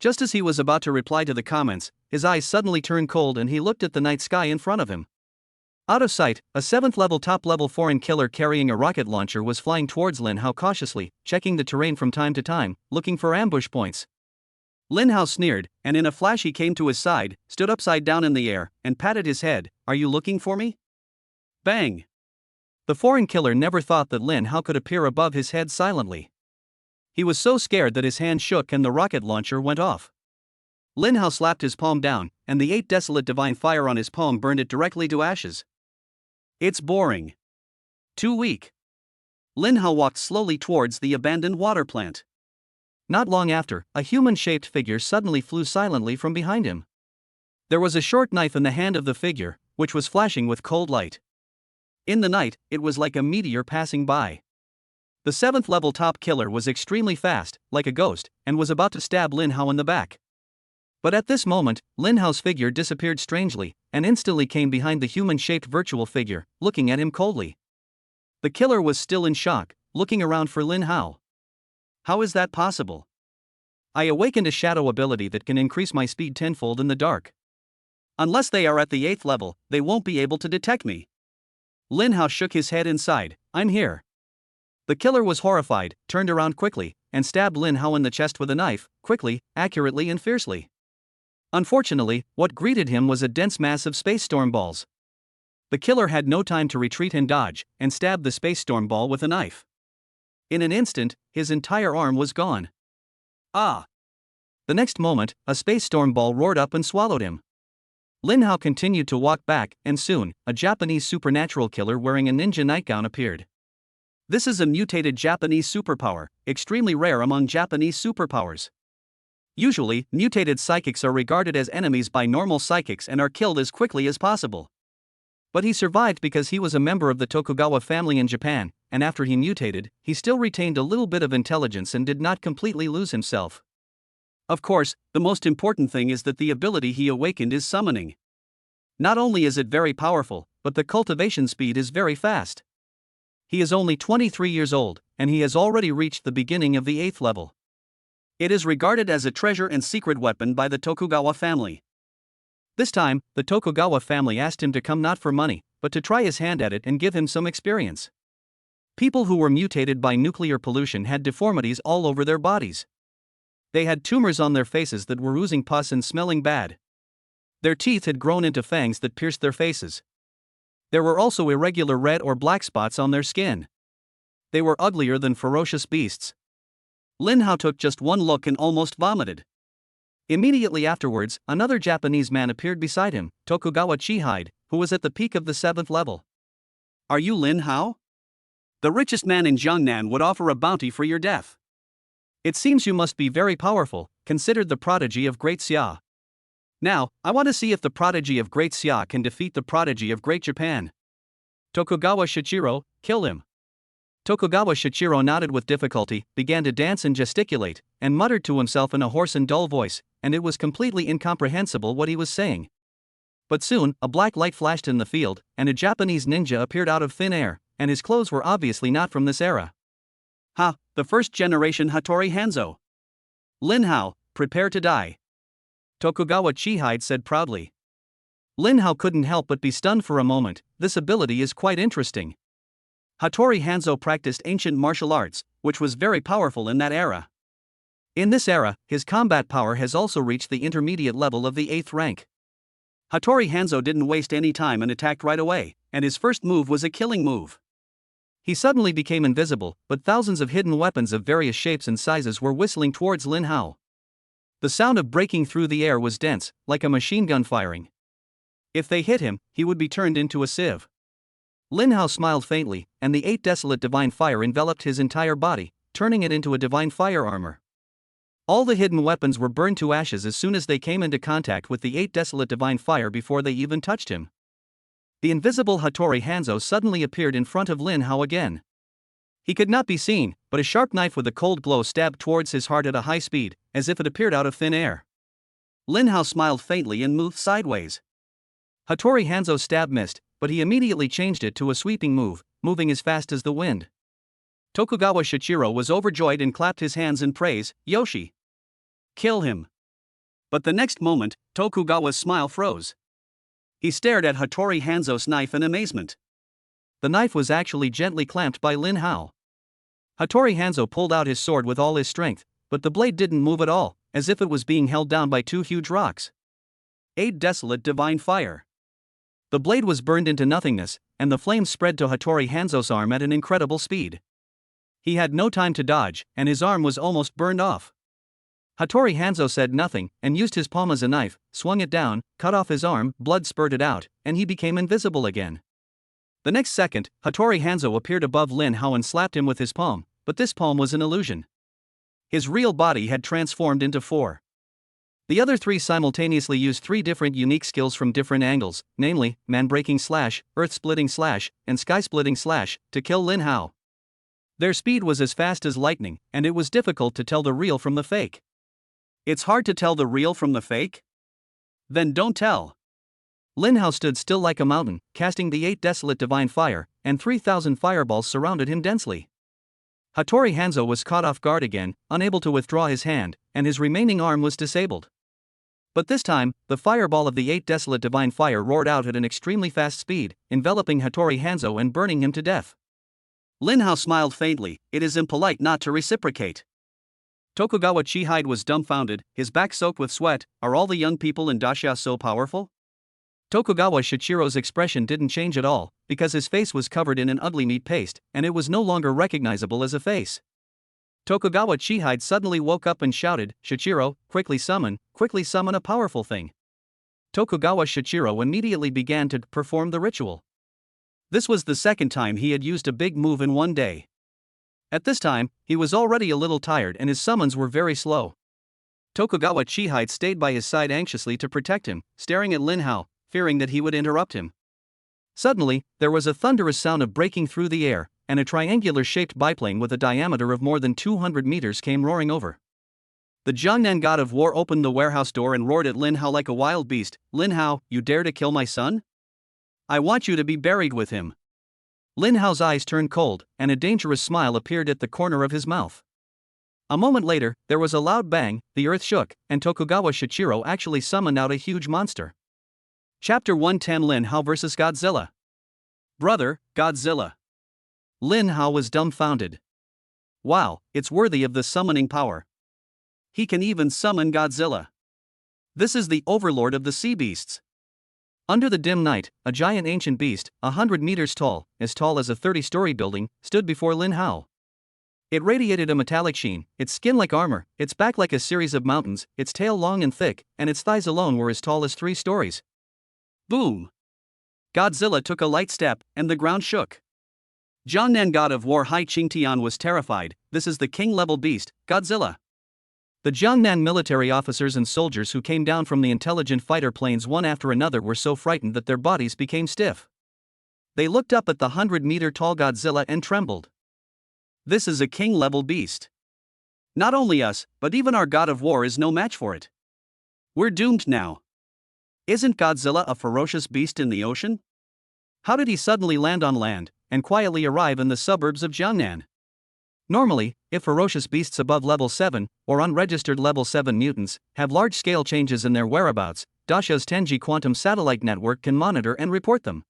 Just as he was about to reply to the comments, his eyes suddenly turned cold and he looked at the night sky in front of him. Out of sight, a 7th-level top-level foreign killer carrying a rocket launcher was flying towards Lin Hao cautiously, checking the terrain from time to time, looking for ambush points. Lin Hao sneered, and in a flash he came to his side, stood upside down in the air, and patted his head. Are you looking for me? Bang! The foreign killer never thought that Lin Hao could appear above his head silently. He was so scared that his hand shook and the rocket launcher went off. Lin Hao slapped his palm down, and the 8 Desolate divine fire on his palm burned it directly to ashes. It's boring. Too weak. Lin Hao walked slowly towards the abandoned water plant. Not long after, a human-shaped figure suddenly flew silently from behind him. There was a short knife in the hand of the figure, which was flashing with cold light. In the night, it was like a meteor passing by. The 7th-level top killer was extremely fast, like a ghost, and was about to stab Lin Hao in the back. But at this moment, Lin Hao's figure disappeared strangely, and instantly came behind the human-shaped virtual figure, looking at him coldly. The killer was still in shock, looking around for Lin Hao. How is that possible? I awakened a shadow ability that can increase my speed tenfold in the dark. Unless they are at the 8th level, they won't be able to detect me. Lin Hao shook his head inside. I'm here. The killer was horrified, turned around quickly, and stabbed Lin Hao in the chest with a knife, quickly, accurately and fiercely. Unfortunately, what greeted him was a dense mass of space storm balls. The killer had no time to retreat and dodge, and stabbed the space storm ball with a knife. In an instant, his entire arm was gone. Ah! The next moment, a space storm ball roared up and swallowed him. Lin Hao continued to walk back, and soon, a Japanese supernatural killer wearing a ninja nightgown appeared. This is a mutated Japanese superpower, extremely rare among Japanese superpowers. Usually, mutated psychics are regarded as enemies by normal psychics and are killed as quickly as possible. But he survived because he was a member of the Tokugawa family in Japan, and after he mutated, he still retained a little bit of intelligence and did not completely lose himself. Of course, the most important thing is that the ability he awakened is summoning. Not only is it very powerful, but the cultivation speed is very fast. He is only 23 years old, and he has already reached the beginning of the 8th level. It is regarded as a treasure and secret weapon by the Tokugawa family. This time, the Tokugawa family asked him to come not for money, but to try his hand at it and give him some experience. People who were mutated by nuclear pollution had deformities all over their bodies. They had tumors on their faces that were oozing pus and smelling bad. Their teeth had grown into fangs that pierced their faces. There were also irregular red or black spots on their skin. They were uglier than ferocious beasts. Lin Hao took just one look and almost vomited. Immediately afterwards, another Japanese man appeared beside him, Tokugawa Chihide, who was at the peak of the 7th level. Are you Lin Hao? The richest man in Jiangnan would offer a bounty for your death. It seems you must be very powerful, considered the prodigy of Great Xia. Now, I want to see if the prodigy of Great Xia can defeat the prodigy of Great Japan. Tokugawa Shichiro, kill him. Tokugawa Shichiro nodded with difficulty, began to dance and gesticulate, and muttered to himself in a hoarse and dull voice, and it was completely incomprehensible what he was saying. But soon, a black light flashed in the field, and a Japanese ninja appeared out of thin air, and his clothes were obviously not from this era. Ha, the first generation Hattori Hanzo. Lin Hao, prepare to die. Tokugawa Chihide said proudly. Lin Hao couldn't help but be stunned for a moment. This ability is quite interesting. Hattori Hanzo practiced ancient martial arts, which was very powerful in that era. In this era, his combat power has also reached the intermediate level of the 8th rank. Hattori Hanzo didn't waste any time and attacked right away, and his first move was a killing move. He suddenly became invisible, but thousands of hidden weapons of various shapes and sizes were whistling towards Lin Hao. The sound of breaking through the air was dense, like a machine gun firing. If they hit him, he would be turned into a sieve. Lin Hao smiled faintly, and the 8 Desolate Divine Fire enveloped his entire body, turning it into a divine fire armor. All the hidden weapons were burned to ashes as soon as they came into contact with the 8 Desolate Divine Fire before they even touched him. The invisible Hattori Hanzo suddenly appeared in front of Lin Hao again. He could not be seen, but a sharp knife with a cold glow stabbed towards his heart at a high speed, as if it appeared out of thin air. Lin Hao smiled faintly and moved sideways. Hattori Hanzo's stab missed, but he immediately changed it to a sweeping move, moving as fast as the wind. Tokugawa Shichiro was overjoyed and clapped his hands in praise. Yoshi! Kill him! But the next moment, Tokugawa's smile froze. He stared at Hattori Hanzo's knife in amazement. The knife was actually gently clamped by Lin Hao. Hattori Hanzo pulled out his sword with all his strength, but the blade didn't move at all, as if it was being held down by 2 huge rocks. 8 Desolate Divine Fire. The blade was burned into nothingness, and the flames spread to Hattori Hanzo's arm at an incredible speed. He had no time to dodge, and his arm was almost burned off. Hattori Hanzo said nothing, and used his palm as a knife, swung it down, cut off his arm, blood spurted out, and he became invisible again. The next second, Hattori Hanzo appeared above Lin Hao and slapped him with his palm, but this palm was an illusion. His real body had transformed into 4. The other 3 simultaneously used 3 different unique skills from different angles, namely, Man-Breaking Slash, Earth-Splitting Slash, and Sky-Splitting Slash, to kill Lin Hao. Their speed was as fast as lightning, and it was difficult to tell the real from the fake. It's hard to tell the real from the fake? Then don't tell. Lin Hao stood still like a mountain, casting the 8 Desolate Divine Fire, and 3,000 fireballs surrounded him densely. Hattori Hanzo was caught off guard again, unable to withdraw his hand, and his remaining arm was disabled. But this time, the fireball of the 8 Desolate Divine Fire roared out at an extremely fast speed, enveloping Hattori Hanzo and burning him to death. Lin Hao smiled faintly. It is impolite not to reciprocate. Tokugawa Chihide was dumbfounded, his back soaked with sweat. Are all the young people in Dacia so powerful? Tokugawa Shichiro's expression didn't change at all, because his face was covered in an ugly meat paste, and it was no longer recognizable as a face. Tokugawa Chihide suddenly woke up and shouted, "Shichiro, quickly summon a powerful thing." Tokugawa Shichiro immediately began to perform the ritual. This was the second time he had used a big move in one day. At this time, he was already a little tired and his summons were very slow. Tokugawa Chihide stayed by his side anxiously to protect him, staring at Lin Hao, fearing that he would interrupt him. Suddenly, there was a thunderous sound of breaking through the air, and a triangular-shaped biplane with a diameter of more than 200 meters came roaring over. The Jiangnan god of war opened the warehouse door and roared at Lin Hao like a wild beast. "Lin Hao, you dare to kill my son? I want you to be buried with him." Lin Hao's eyes turned cold, and a dangerous smile appeared at the corner of his mouth. A moment later, there was a loud bang, the earth shook, and Tokugawa Shichiro actually summoned out a huge monster. Chapter 110 Lin Hao vs. Godzilla. Brother, Godzilla. Lin Hao was dumbfounded. Wow, it's worthy of the summoning power. He can even summon Godzilla. This is the overlord of the sea beasts. Under the dim night, a giant ancient beast, 100 meters tall as a 30-story building, stood before Lin Hao. It radiated a metallic sheen, its skin like armor, its back like a series of mountains, its tail long and thick, and its thighs alone were as tall as 3 stories. Boom! Godzilla took a light step, and the ground shook. Jiangnan god of war Hai Qingtian was terrified. This is the king-level beast, Godzilla. The Jiangnan military officers and soldiers who came down from the intelligent fighter planes one after another were so frightened that their bodies became stiff. They looked up at the 100-meter-tall Godzilla and trembled. This is a king-level beast. Not only us, but even our god of war is no match for it. We're doomed now. Isn't Godzilla a ferocious beast in the ocean? How did he suddenly land on land, and quietly arrive in the suburbs of Jiangnan? Normally, if ferocious beasts above level 7, or unregistered level 7 mutants, have large-scale changes in their whereabouts, Dasha's Tenji quantum satellite network can monitor and report them.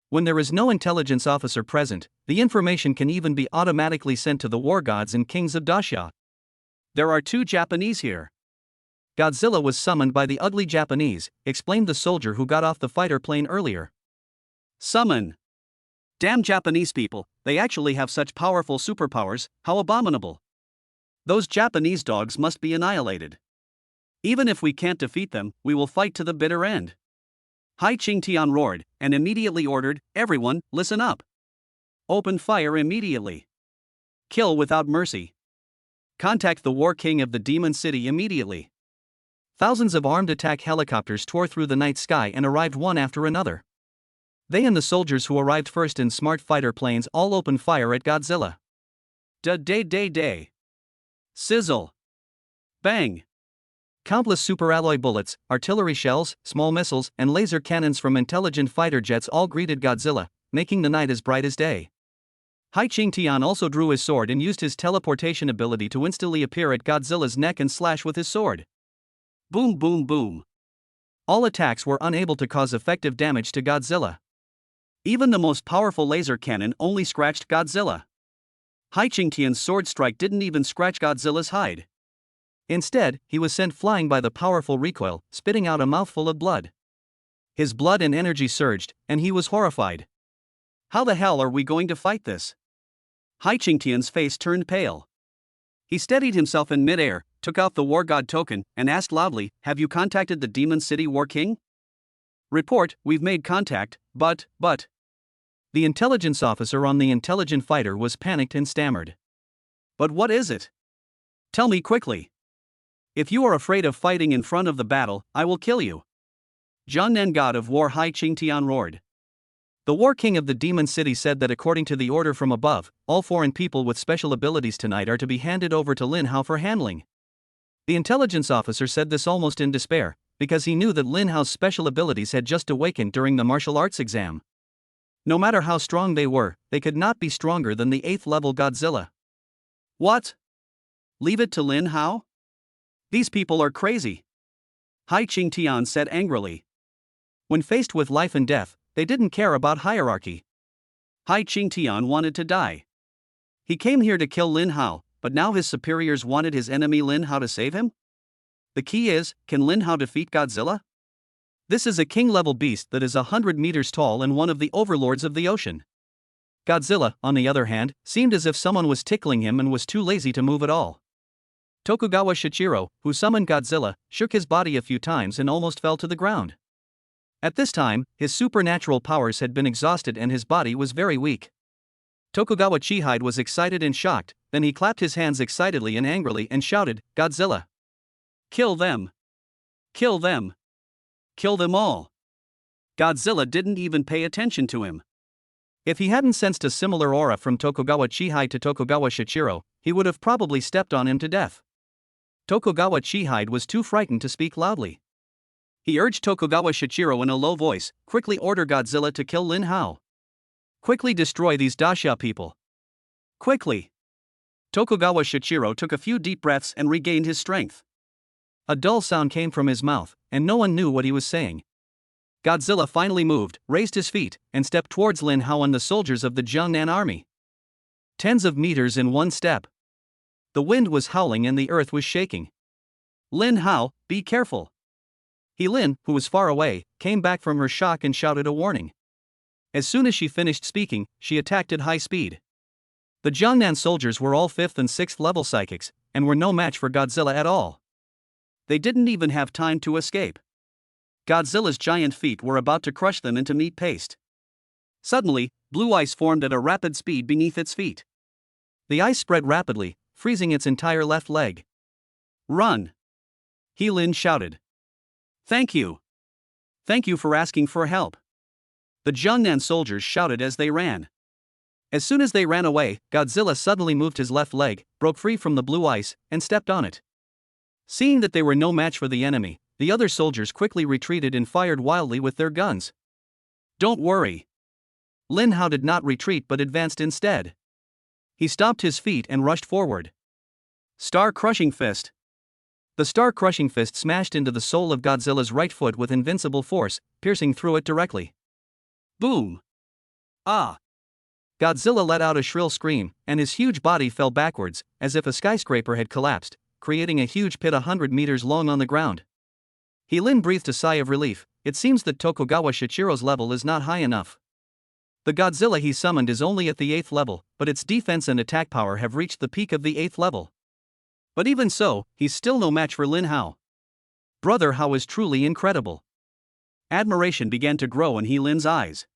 When there is no intelligence officer present, the information can even be automatically sent to the war gods and kings of Dasha. There are 2 Japanese here. Godzilla was summoned by the ugly Japanese, explained the soldier who got off the fighter plane earlier. Summon. Damn Japanese people, they actually have such powerful superpowers, how abominable. Those Japanese dogs must be annihilated. Even if we can't defeat them, we will fight to the bitter end. Hai Qingtian roared, and immediately ordered, everyone, listen up. Open fire immediately. Kill without mercy. Contact the War King of the Demon City immediately. Thousands of armed attack helicopters tore through the night sky and arrived one after another. They and the soldiers who arrived first in smart fighter planes all opened fire at Godzilla. Da-day-day-day. Sizzle. Bang. Countless superalloy bullets, artillery shells, small missiles, and laser cannons from intelligent fighter jets all greeted Godzilla, making the night as bright as day. Hai Qingtian also drew his sword and used his teleportation ability to instantly appear at Godzilla's neck and slash with his sword. Boom boom boom. All attacks were unable to cause effective damage to Godzilla. Even the most powerful laser cannon only scratched Godzilla. Hai Qingtian's sword strike didn't even scratch Godzilla's hide. Instead, he was sent flying by the powerful recoil, spitting out a mouthful of blood. His blood and energy surged, and he was horrified. How the hell are we going to fight this? Hai Qingtian's face turned pale. He steadied himself in midair, took out the War God token, and asked loudly, "Have you contacted the Demon City War King?" Report, we've made contact, but. The intelligence officer on the intelligent fighter was panicked and stammered. But what is it? Tell me quickly. If you are afraid of fighting in front of the battle, I will kill you. Jiangnan god of war Hai Qingtian roared. The War King of the Demon City said that according to the order from above, all foreign people with special abilities tonight are to be handed over to Lin Hao for handling. The intelligence officer said this almost in despair, because he knew that Lin Hao's special abilities had just awakened during the martial arts exam. No matter how strong they were, they could not be stronger than the 8th level Godzilla. What? Leave it to Lin Hao? These people are crazy. Hai Qingtian said angrily. When faced with life and death, they didn't care about hierarchy. Hai Qingtian wanted to die. He came here to kill Lin Hao, but now his superiors wanted his enemy Lin Hao to save him? The key is, can Lin Hao defeat Godzilla? This is a king-level beast that is 100 meters tall and one of the overlords of the ocean. Godzilla, on the other hand, seemed as if someone was tickling him and was too lazy to move at all. Tokugawa Shichiro, who summoned Godzilla, shook his body a few times and almost fell to the ground. At this time, his supernatural powers had been exhausted and his body was very weak. Tokugawa Chihide was excited and shocked, then he clapped his hands excitedly and angrily and shouted, "Godzilla! Kill them! Kill them! Kill them all!" Godzilla didn't even pay attention to him. If he hadn't sensed a similar aura from Tokugawa Chihide to Tokugawa Shichiro, he would have probably stepped on him to death. Tokugawa Chihide was too frightened to speak loudly. He urged Tokugawa Shichiro in a low voice, "Quickly order Godzilla to kill Lin Hao. Quickly destroy these Dasha people. Quickly!" Tokugawa Shichiro took a few deep breaths and regained his strength. A dull sound came from his mouth, and no one knew what he was saying. Godzilla finally moved, raised his feet, and stepped towards Lin Hao and the soldiers of the Jiangnan army. Tens of meters in one step. The wind was howling and the earth was shaking. "Lin Hao, be careful." Lin, who was far away, came back from her shock and shouted a warning. As soon as she finished speaking, she attacked at high speed. The Jiangnan soldiers were all 5th and 6th level psychics, and were no match for Godzilla at all. They didn't even have time to escape. Godzilla's giant feet were about to crush them into meat paste. Suddenly, blue ice formed at a rapid speed beneath its feet. The ice spread rapidly, freezing its entire left leg. "Run!" He-Lin shouted. "Thank you. Thank you for asking for help." The Jiangnan soldiers shouted as they ran. As soon as they ran away, Godzilla suddenly moved his left leg, broke free from the blue ice, and stepped on it. Seeing that they were no match for the enemy, the other soldiers quickly retreated and fired wildly with their guns. "Don't worry." Lin Hao did not retreat but advanced instead. He stomped his feet and rushed forward. Star-crushing fist. The star-crushing fist smashed into the sole of Godzilla's right foot with invincible force, piercing through it directly. Boom! Ah! Godzilla let out a shrill scream, and his huge body fell backwards, as if a skyscraper had collapsed, creating a huge pit 100 meters long on the ground. He-Lin breathed a sigh of relief. It seems that Tokugawa Shichiro's level is not high enough. The Godzilla he summoned is only at the 8th level, but its defense and attack power have reached the peak of the 8th level. But even so, he's still no match for Lin Hao. Brother Hao is truly incredible. Admiration began to grow in He-Lin's eyes.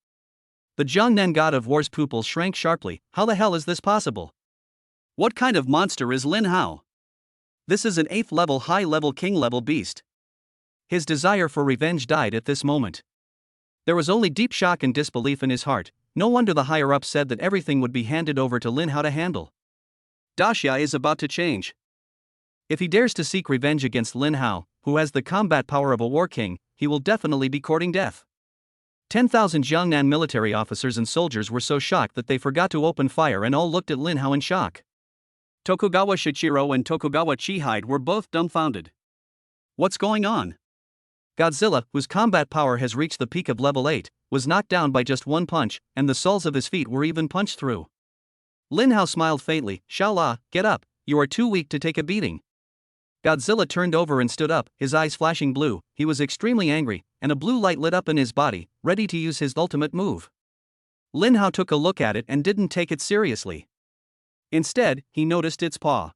The Jiangnan god of war's pupils shrank sharply. How the hell is this possible? What kind of monster is Lin Hao? This is an 8th level high-level king-level beast. His desire for revenge died at this moment. There was only deep shock and disbelief in his heart. No wonder the higher-ups said that everything would be handed over to Lin Hao to handle. Daxia is about to change. If he dares to seek revenge against Lin Hao, who has the combat power of a war king, he will definitely be courting death. 10,000 Jiangnan military officers and soldiers were so shocked that they forgot to open fire and all looked at Lin Hao in shock. Tokugawa Shichiro and Tokugawa Chihide were both dumbfounded. What's going on? Godzilla, whose combat power has reached the peak of level 8, was knocked down by just one punch, and the soles of his feet were even punched through. Lin Hao smiled faintly. "Xiao, get up, you are too weak to take a beating." Godzilla turned over and stood up, his eyes flashing blue. He was extremely angry, and a blue light lit up in his body, ready to use his ultimate move. Lin Hao took a look at it and didn't take it seriously. Instead, he noticed its paw.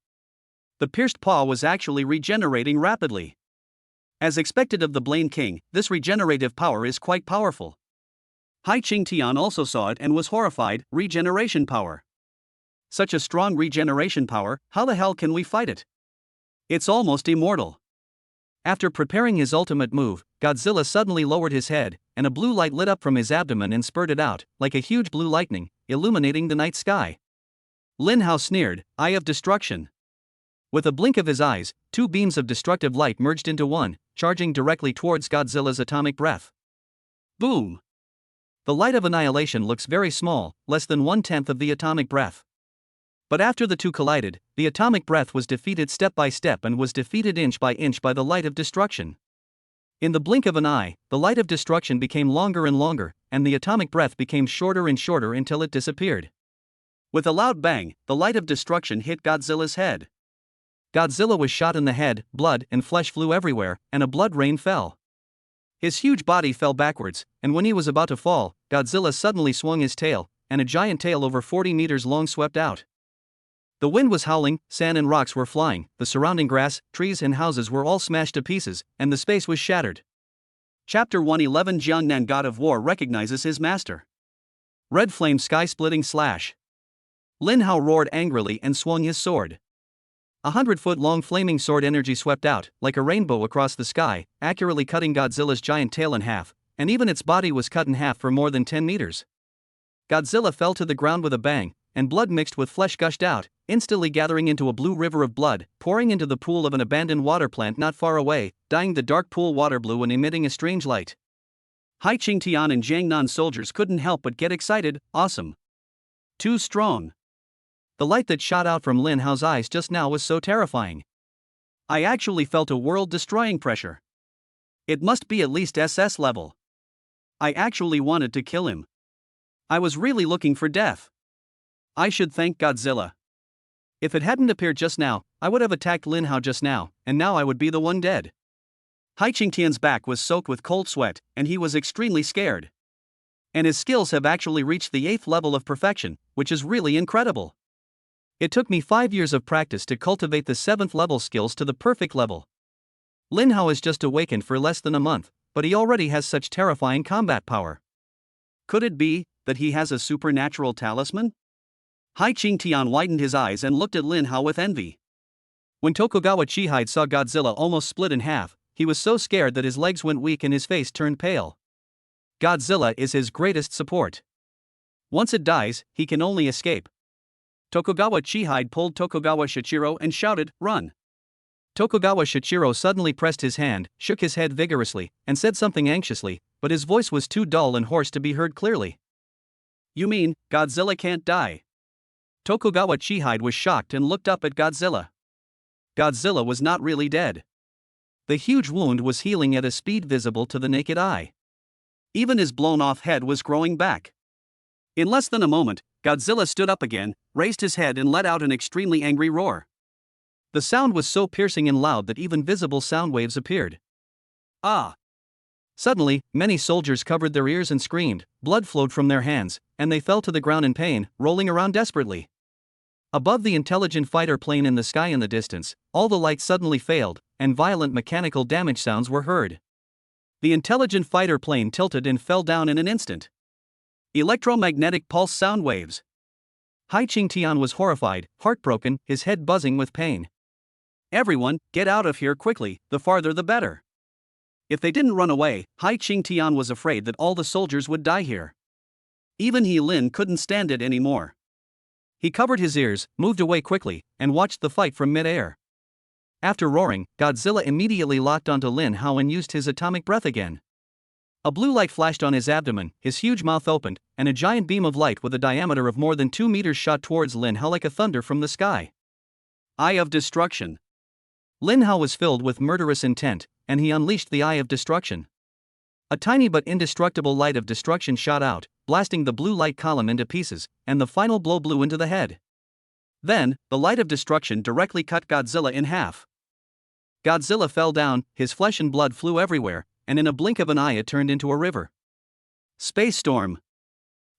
The pierced paw was actually regenerating rapidly. As expected of the Blaine King, this regenerative power is quite powerful. Hai Qingtian also saw it and was horrified. Regeneration power. Such a strong regeneration power, how the hell can we fight it? It's almost immortal. After preparing his ultimate move, Godzilla suddenly lowered his head, and a blue light lit up from his abdomen and spurted out, like a huge blue lightning, illuminating the night sky. Lin Hao sneered, "Eye of destruction." With a blink of his eyes, two beams of destructive light merged into one, charging directly towards Godzilla's atomic breath. Boom! The light of annihilation looks very small, less than 1/10 of the atomic breath. But after the two collided, the atomic breath was defeated step by step and was defeated inch by inch by the light of destruction. In the blink of an eye, the light of destruction became longer and longer, and the atomic breath became shorter and shorter until it disappeared. With a loud bang, the light of destruction hit Godzilla's head. Godzilla was shot in the head, blood and flesh flew everywhere, and a blood rain fell. His huge body fell backwards, and when he was about to fall, Godzilla suddenly swung his tail, and a giant tail over 40 meters long swept out. The wind was howling, sand and rocks were flying, the surrounding grass, trees and houses were all smashed to pieces, and the space was shattered. Chapter 111 Jiangnan God of War recognizes his master. Red flame sky-splitting slash. Lin Hao roared angrily and swung his sword. 100-foot-long flaming sword energy swept out, like a rainbow across the sky, accurately cutting Godzilla's giant tail in half, and even its body was cut in half for more than 10 meters. Godzilla fell to the ground with a bang, and blood mixed with flesh gushed out, instantly gathering into a blue river of blood, pouring into the pool of an abandoned water plant not far away, dyeing the dark pool water blue and emitting a strange light. Hai Qingtian and Jiangnan soldiers couldn't help but get excited. Awesome. Too strong. The light that shot out from Lin Hao's eyes just now was so terrifying. I actually felt a world-destroying pressure. It must be at least SS level. I actually wanted to kill him. I was really looking for death. I should thank Godzilla. If it hadn't appeared just now, I would have attacked Lin Hao just now, and now I would be the one dead. Hai Qingtian's back was soaked with cold sweat, and he was extremely scared. And his skills have actually reached the 8th level of perfection, which is really incredible. It took me 5 years of practice to cultivate the 7th level skills to the perfect level. Lin Hao has just awakened for less than a month, but he already has such terrifying combat power. Could it be that he has a supernatural talisman? Hai Qingtian widened his eyes and looked at Lin Hao with envy. When Tokugawa Chihide saw Godzilla almost split in half, he was so scared that his legs went weak and his face turned pale. Godzilla is his greatest support. Once it dies, he can only escape. Tokugawa Chihide pulled Tokugawa Shichiro and shouted, "Run!" Tokugawa Shichiro suddenly pressed his hand, shook his head vigorously, and said something anxiously, but his voice was too dull and hoarse to be heard clearly. "You mean, Godzilla can't die?" Tokugawa Chihide was shocked and looked up at Godzilla. Godzilla was not really dead. The huge wound was healing at a speed visible to the naked eye. Even his blown-off head was growing back. In less than a moment, Godzilla stood up again, raised his head and let out an extremely angry roar. The sound was so piercing and loud that even visible sound waves appeared. Ah! Suddenly, many soldiers covered their ears and screamed, blood flowed from their hands, and they fell to the ground in pain, rolling around desperately. Above the intelligent fighter plane in the sky in the distance, all the lights suddenly failed, and violent mechanical damage sounds were heard. The intelligent fighter plane tilted and fell down in an instant. Electromagnetic pulse sound waves. Hai Qingtian was horrified, heartbroken, his head buzzing with pain. "Everyone, get out of here quickly, the farther the better." If they didn't run away, Hai Qingtian was afraid that all the soldiers would die here. Even He Lin couldn't stand it anymore. He covered his ears, moved away quickly, and watched the fight from mid-air. After roaring, Godzilla immediately locked onto Lin Hao and used his atomic breath again. A blue light flashed on his abdomen, his huge mouth opened, and a giant beam of light with a diameter of more than 2 meters shot towards Lin Hao like a thunder from the sky. Eye of Destruction. Lin Hao was filled with murderous intent, and he unleashed the Eye of Destruction. A tiny but indestructible light of destruction shot out, blasting the blue light column into pieces, and the final blow blew into the head. Then, the light of destruction directly cut Godzilla in half. Godzilla fell down, his flesh and blood flew everywhere, and in a blink of an eye it turned into a river. Space Storm.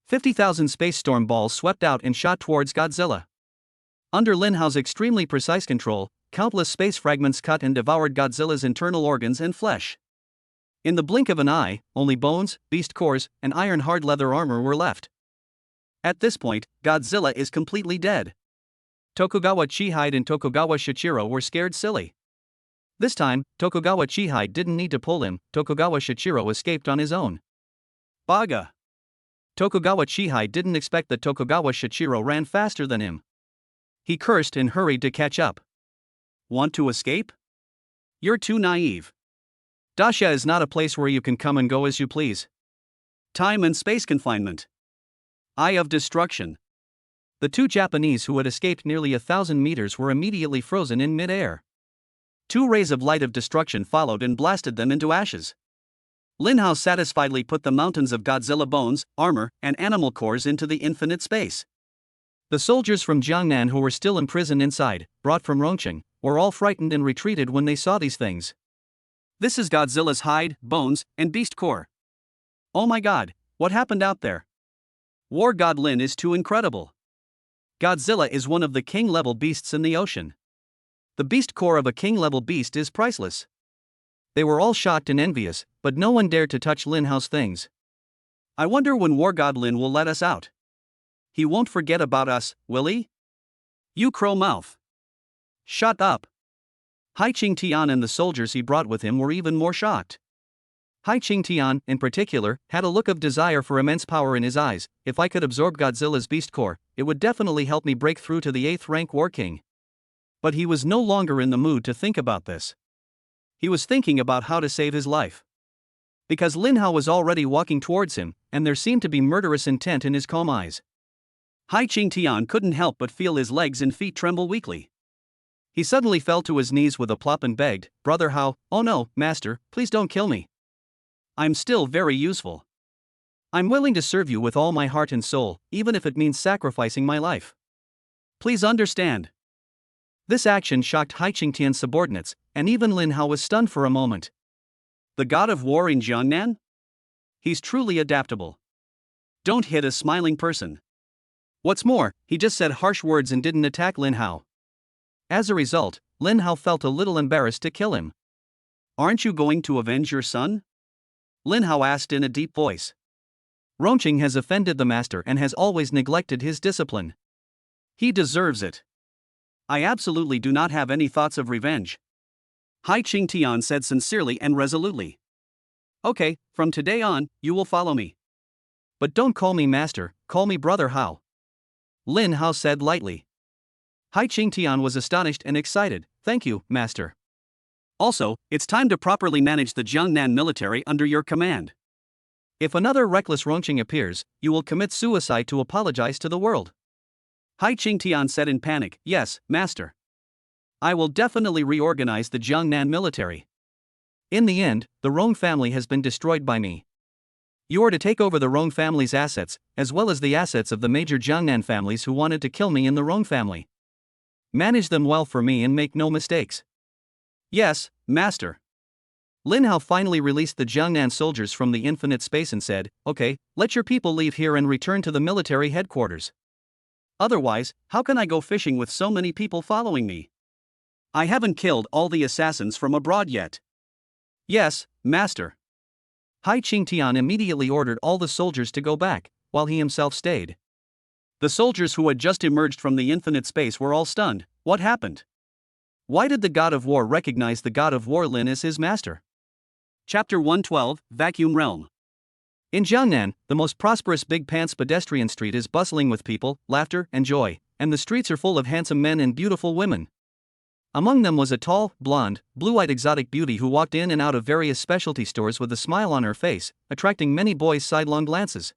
50,000 space storm balls swept out and shot towards Godzilla. Under Lin Hao's extremely precise control, countless space fragments cut and devoured Godzilla's internal organs and flesh. In the blink of an eye, only bones, beast cores, and iron-hard leather armor were left. At this point, Godzilla is completely dead. Tokugawa Chihide and Tokugawa Shichiro were scared silly. This time, Tokugawa Chihide didn't need to pull him, Tokugawa Shichiro escaped on his own. Baga! Tokugawa Chihide didn't expect that Tokugawa Shichiro ran faster than him. He cursed and hurried to catch up. Want to escape? You're too naive. Dasha is not a place where you can come and go as you please. Time and space confinement. Eye of Destruction. The two Japanese who had escaped nearly 1,000 meters were immediately frozen in mid-air. 2 rays of light of destruction followed and blasted them into ashes. Lin Hao satisfiedly put the mountains of Godzilla bones, armor, and animal cores into the infinite space. The soldiers from Jiangnan who were still imprisoned inside, brought from Rongqing, were all frightened and retreated when they saw these things. This is Godzilla's hide, bones, and beast core. Oh my god, what happened out there? War God Lin is too incredible. Godzilla is one of the king-level beasts in the ocean. The beast core of a king-level beast is priceless. They were all shocked and envious, but no one dared to touch Lin Hao's things. I wonder when War God Lin will let us out. He won't forget about us, will he? You crow mouth. Shut up. Hai Qingtian and the soldiers he brought with him were even more shocked. Hai Qingtian, in particular, had a look of desire for immense power in his eyes. If I could absorb Godzilla's beast core, it would definitely help me break through to the 8th rank War King. But he was no longer in the mood to think about this. He was thinking about how to save his life. Because Lin Hao was already walking towards him, and there seemed to be murderous intent in his calm eyes. Hai Qingtian couldn't help but feel his legs and feet tremble weakly. He suddenly fell to his knees with a plop and begged, "Brother Hao, oh no, master, please don't kill me. I'm still very useful. I'm willing to serve you with all my heart and soul, even if it means sacrificing my life. Please understand." This action shocked Hai Qingtian's subordinates, and even Lin Hao was stunned for a moment. The god of war in Jiangnan? He's truly adaptable. Don't hit a smiling person. What's more, he just said harsh words and didn't attack Lin Hao. As a result, Lin Hao felt a little embarrassed to kill him. Aren't you going to avenge your son? Lin Hao asked in a deep voice. Rongqing has offended the master and has always neglected his discipline. He deserves it. I absolutely do not have any thoughts of revenge. Hai Qingtian said sincerely and resolutely. Okay, from today on, you will follow me. But don't call me master, call me brother Hao. Lin Hao said lightly. Hai Qingtian was astonished and excited. Thank you, master. Also, it's time to properly manage the Jiangnan military under your command. If another reckless Rongqing appears, you will commit suicide to apologize to the world. Hai Qingtian said in panic, yes, master. I will definitely reorganize the Jiangnan military. In the end, the Rong family has been destroyed by me. You are to take over the Rong family's assets, as well as the assets of the major Jiangnan families who wanted to kill me in the Rong family. Manage them well for me and make no mistakes. Yes, master. Lin Hao finally released the Jiangnan soldiers from the infinite space and said, okay, let your people leave here and return to the military headquarters. Otherwise, how can I go fishing with so many people following me? I haven't killed all the assassins from abroad yet. Yes, master. Hai Qingtian immediately ordered all the soldiers to go back, while he himself stayed. The soldiers who had just emerged from the infinite space were all stunned. What happened? Why did the god of war recognize the god of war Lin as his master? Chapter 112, Vacuum Realm. In Jiangnan, the most prosperous Big Pants pedestrian street is bustling with people, laughter, and joy, and the streets are full of handsome men and beautiful women. Among them was a tall, blonde, blue-eyed exotic beauty who walked in and out of various specialty stores with a smile on her face, attracting many boys' sidelong glances.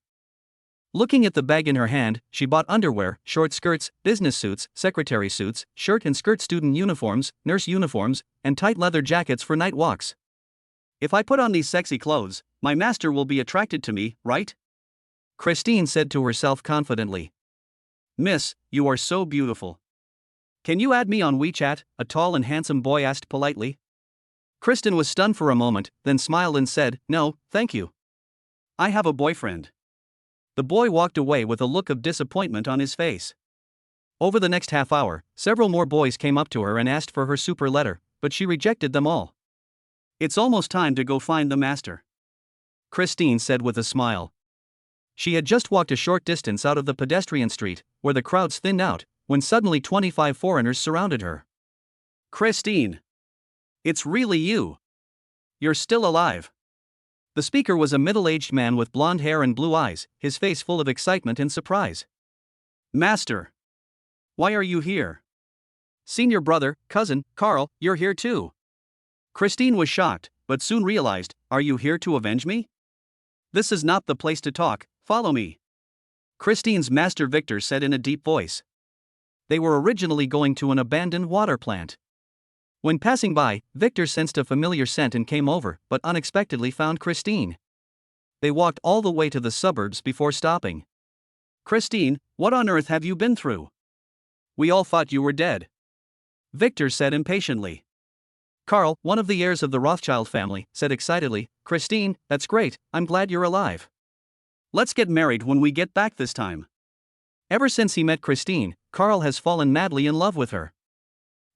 Looking at the bag in her hand, she bought underwear, short skirts, business suits, secretary suits, shirt and skirt student uniforms, nurse uniforms, and tight leather jackets for night walks. If I put on these sexy clothes, my master will be attracted to me, right? Christine said to herself confidently. Miss, you are so beautiful. Can you add me on WeChat? A tall and handsome boy asked politely. Kristen was stunned for a moment, then smiled and said, no, thank you. I have a boyfriend. The boy walked away with a look of disappointment on his face. Over the next half hour, several more boys came up to her and asked for her super letter, but she rejected them all. It's almost time to go find the master, Christine said with a smile. She had just walked a short distance out of the pedestrian street, where the crowds thinned out, when suddenly 25 foreigners surrounded her. Christine! It's really you! You're still alive! The speaker was a middle-aged man with blonde hair and blue eyes, his face full of excitement and surprise. Master! Why are you here? Senior brother, cousin, Carl, you're here too. Christine was shocked, but soon realized, are you here to avenge me? This is not the place to talk, follow me. Christine's master Victor said in a deep voice. They were originally going to an abandoned water plant. When passing by, Victor sensed a familiar scent and came over, but unexpectedly found Christine. They walked all the way to the suburbs before stopping. Christine, what on earth have you been through? We all thought you were dead. Victor said impatiently. Carl, one of the heirs of the Rothschild family, said excitedly, Christine, that's great, I'm glad you're alive. Let's get married when we get back this time. Ever since he met Christine, Carl has fallen madly in love with her.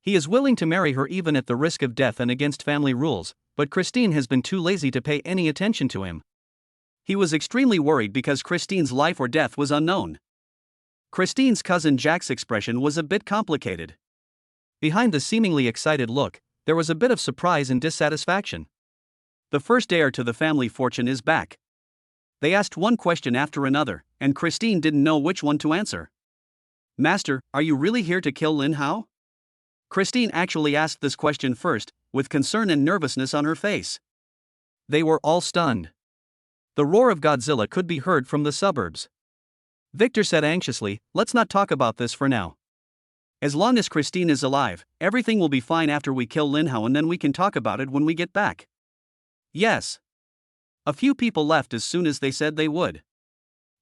He is willing to marry her even at the risk of death and against family rules, but Christine has been too lazy to pay any attention to him. He was extremely worried because Christine's life or death was unknown. Christine's cousin Jack's expression was a bit complicated. Behind the seemingly excited look, there was a bit of surprise and dissatisfaction. The first heir to the family fortune is back. They asked one question after another, and Christine didn't know which one to answer. Master, are you really here to kill Lin Hao? Christine actually asked this question first, with concern and nervousness on her face. They were all stunned. The roar of Godzilla could be heard from the suburbs. Victor said anxiously, let's not talk about this for now. As long as Christine is alive, everything will be fine after we kill Lin Hao and then we can talk about it when we get back. Yes. A few people left as soon as they said they would.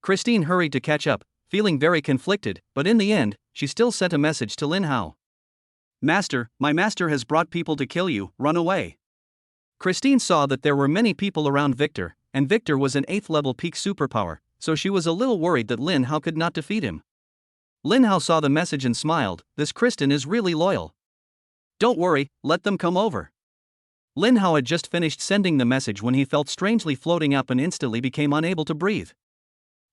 Christine hurried to catch up, feeling very conflicted, but in the end, she still sent a message to Lin Hao. Master, my master has brought people to kill you, run away. Christine saw that there were many people around Victor, and Victor was an 8th level peak superpower, so she was a little worried that Lin Hao could not defeat him. Lin Hao saw the message and smiled. This Kristen is really loyal. Don't worry, let them come over. Lin Hao had just finished sending the message when he felt strangely floating up and instantly became unable to breathe.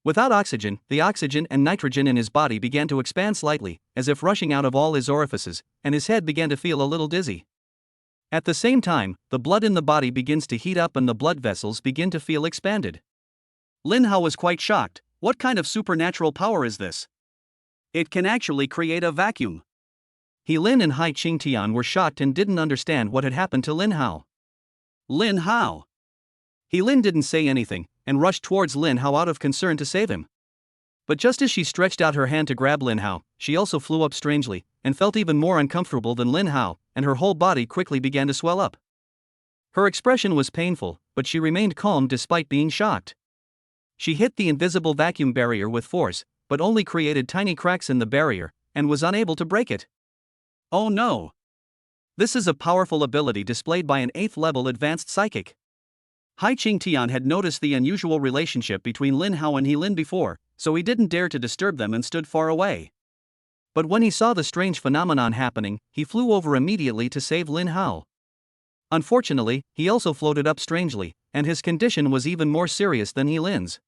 Without oxygen, the oxygen and nitrogen in his body began to expand slightly, as if rushing out of all his orifices, and his head began to feel a little dizzy. At the same time, the blood in the body begins to heat up and the blood vessels begin to feel expanded. Lin Hao was quite shocked. What kind of supernatural power is this? It can actually create a vacuum. He Lin and Hai Qingtian were shocked and didn't understand what had happened to Lin Hao. Lin Hao. He Lin didn't say anything, and rushed towards Lin Hao out of concern to save him. But just as she stretched out her hand to grab Lin Hao, she also flew up strangely, and felt even more uncomfortable than Lin Hao, and her whole body quickly began to swell up. Her expression was painful, but she remained calm despite being shocked. She hit the invisible vacuum barrier with force, but only created tiny cracks in the barrier, and was unable to break it. Oh no! This is a powerful ability displayed by an 8th level advanced psychic. Hai Qingtian had noticed the unusual relationship between Lin Hao and He Lin before, so he didn't dare to disturb them and stood far away. But when he saw the strange phenomenon happening, he flew over immediately to save Lin Hao. Unfortunately, he also floated up strangely, and his condition was even more serious than He Lin's.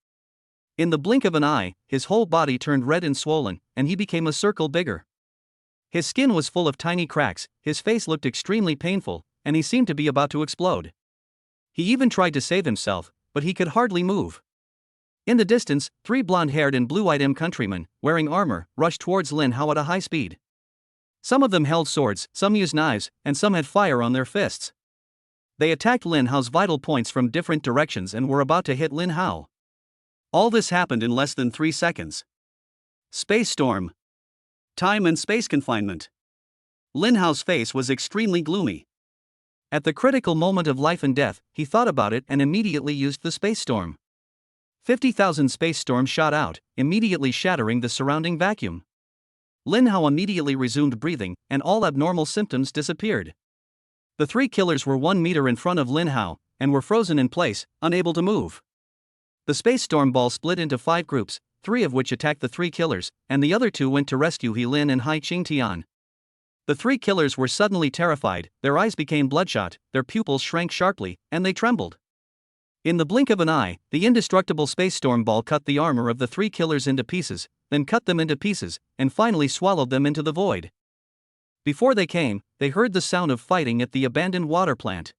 In the blink of an eye, his whole body turned red and swollen, and he became a circle bigger. His skin was full of tiny cracks, his face looked extremely painful, and he seemed to be about to explode. He even tried to save himself, but he could hardly move. In the distance, 3 blonde-haired and blue-eyed countrymen, wearing armor, rushed towards Lin Hao at a high speed. Some of them held swords, some used knives, and some had fire on their fists. They attacked Lin Hao's vital points from different directions and were about to hit Lin Hao. All this happened in less than 3 seconds. Space storm. Time and space confinement. Lin Hao's face was extremely gloomy. At the critical moment of life and death, he thought about it and immediately used the space storm. 50,000 space storms shot out, immediately shattering the surrounding vacuum. Lin Hao immediately resumed breathing, and all abnormal symptoms disappeared. The 3 killers were 1 meter in front of Lin Hao, and were frozen in place, unable to move. The space storm ball split into 5 groups, 3 of which attacked the 3 killers, and the other 2 went to rescue He Lin and Hai Qingtian. The 3 killers were suddenly terrified, their eyes became bloodshot, their pupils shrank sharply, and they trembled. In the blink of an eye, the indestructible space storm ball cut the armor of the 3 killers into pieces, then cut them into pieces, and finally swallowed them into the void. Before they came, they heard the sound of fighting at the abandoned water plant.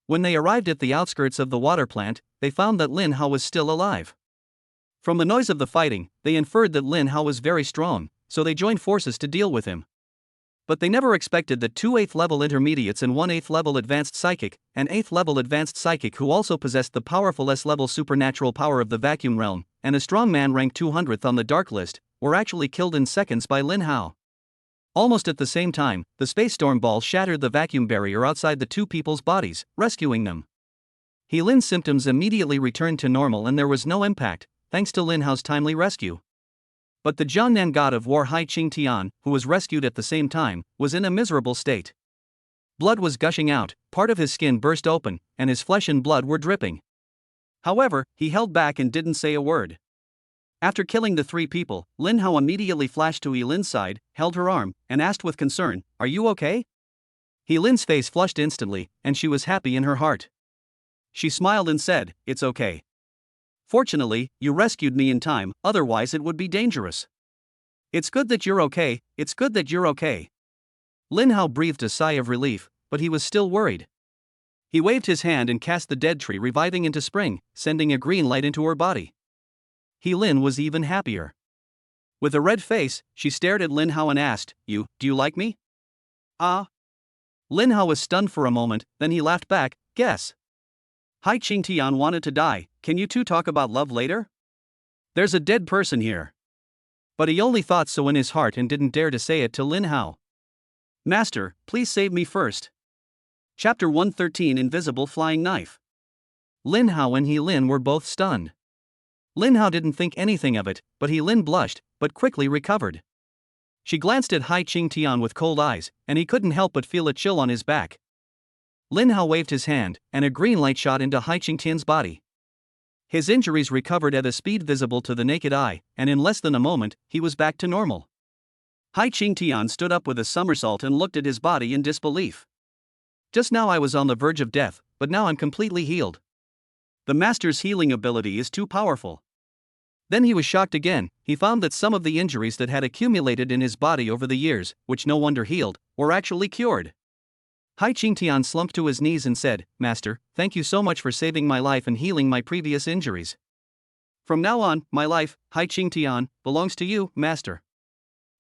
When they arrived at the outskirts of the water plant, they found that Lin Hao was still alive. From the noise of the fighting, they inferred that Lin Hao was very strong, so they joined forces to deal with him. But they never expected that 2 8th level intermediates and 1 8th level advanced psychic, an 8th level advanced psychic who also possessed the powerful S-level supernatural power of the vacuum realm, and a strong man ranked 200th on the dark list, were actually killed in seconds by Lin Hao. Almost at the same time, the space storm ball shattered the vacuum barrier outside the 2 people's bodies, rescuing them. He Lin's symptoms immediately returned to normal and there was no impact, thanks to Lin Hao's timely rescue. But the Jiangnan god of war Hai Qingtian, who was rescued at the same time, was in a miserable state. Blood was gushing out, part of his skin burst open, and his flesh and blood were dripping. However, he held back and didn't say a word. After killing the 3 people, Lin Hao immediately flashed to He Lin's side, held her arm, and asked with concern, "Are you okay?" He Lin's face flushed instantly, and she was happy in her heart. She smiled and said, "It's okay. Fortunately, you rescued me in time, otherwise it would be dangerous. It's good that you're okay, it's good that you're okay." Lin Hao breathed a sigh of relief, but he was still worried. He waved his hand and cast the dead tree reviving into spring, sending a green light into her body. He Lin was even happier. With a red face, she stared at Lin Hao and asked, do you like me?" "Ah." Lin Hao was stunned for a moment, then he laughed back, "Guess. Hai Qingtian wanted to die, can you 2 talk about love later? There's a dead person here." But he only thought so in his heart and didn't dare to say it to Lin Hao. "Master, please save me first." Chapter 113 Invisible Flying Knife. Lin Hao and He Lin were both stunned. Lin Hao didn't think anything of it, but He Lin blushed, but quickly recovered. She glanced at Hai Qingtian with cold eyes, and he couldn't help but feel a chill on his back. Lin Hao waved his hand, and a green light shot into Hai Qingtian's body. His injuries recovered at a speed visible to the naked eye, and in less than a moment, he was back to normal. Hai Qingtian stood up with a somersault and looked at his body in disbelief. Just now I was on the verge of death, but now I'm completely healed. The master's healing ability is too powerful. Then he was shocked again. He found that some of the injuries that had accumulated in his body over the years, which no wonder healed, were actually cured. Hai Qingtian slumped to his knees and said, "Master, thank you so much for saving my life and healing my previous injuries. From now on, my life, Hai Qingtian, belongs to you, Master.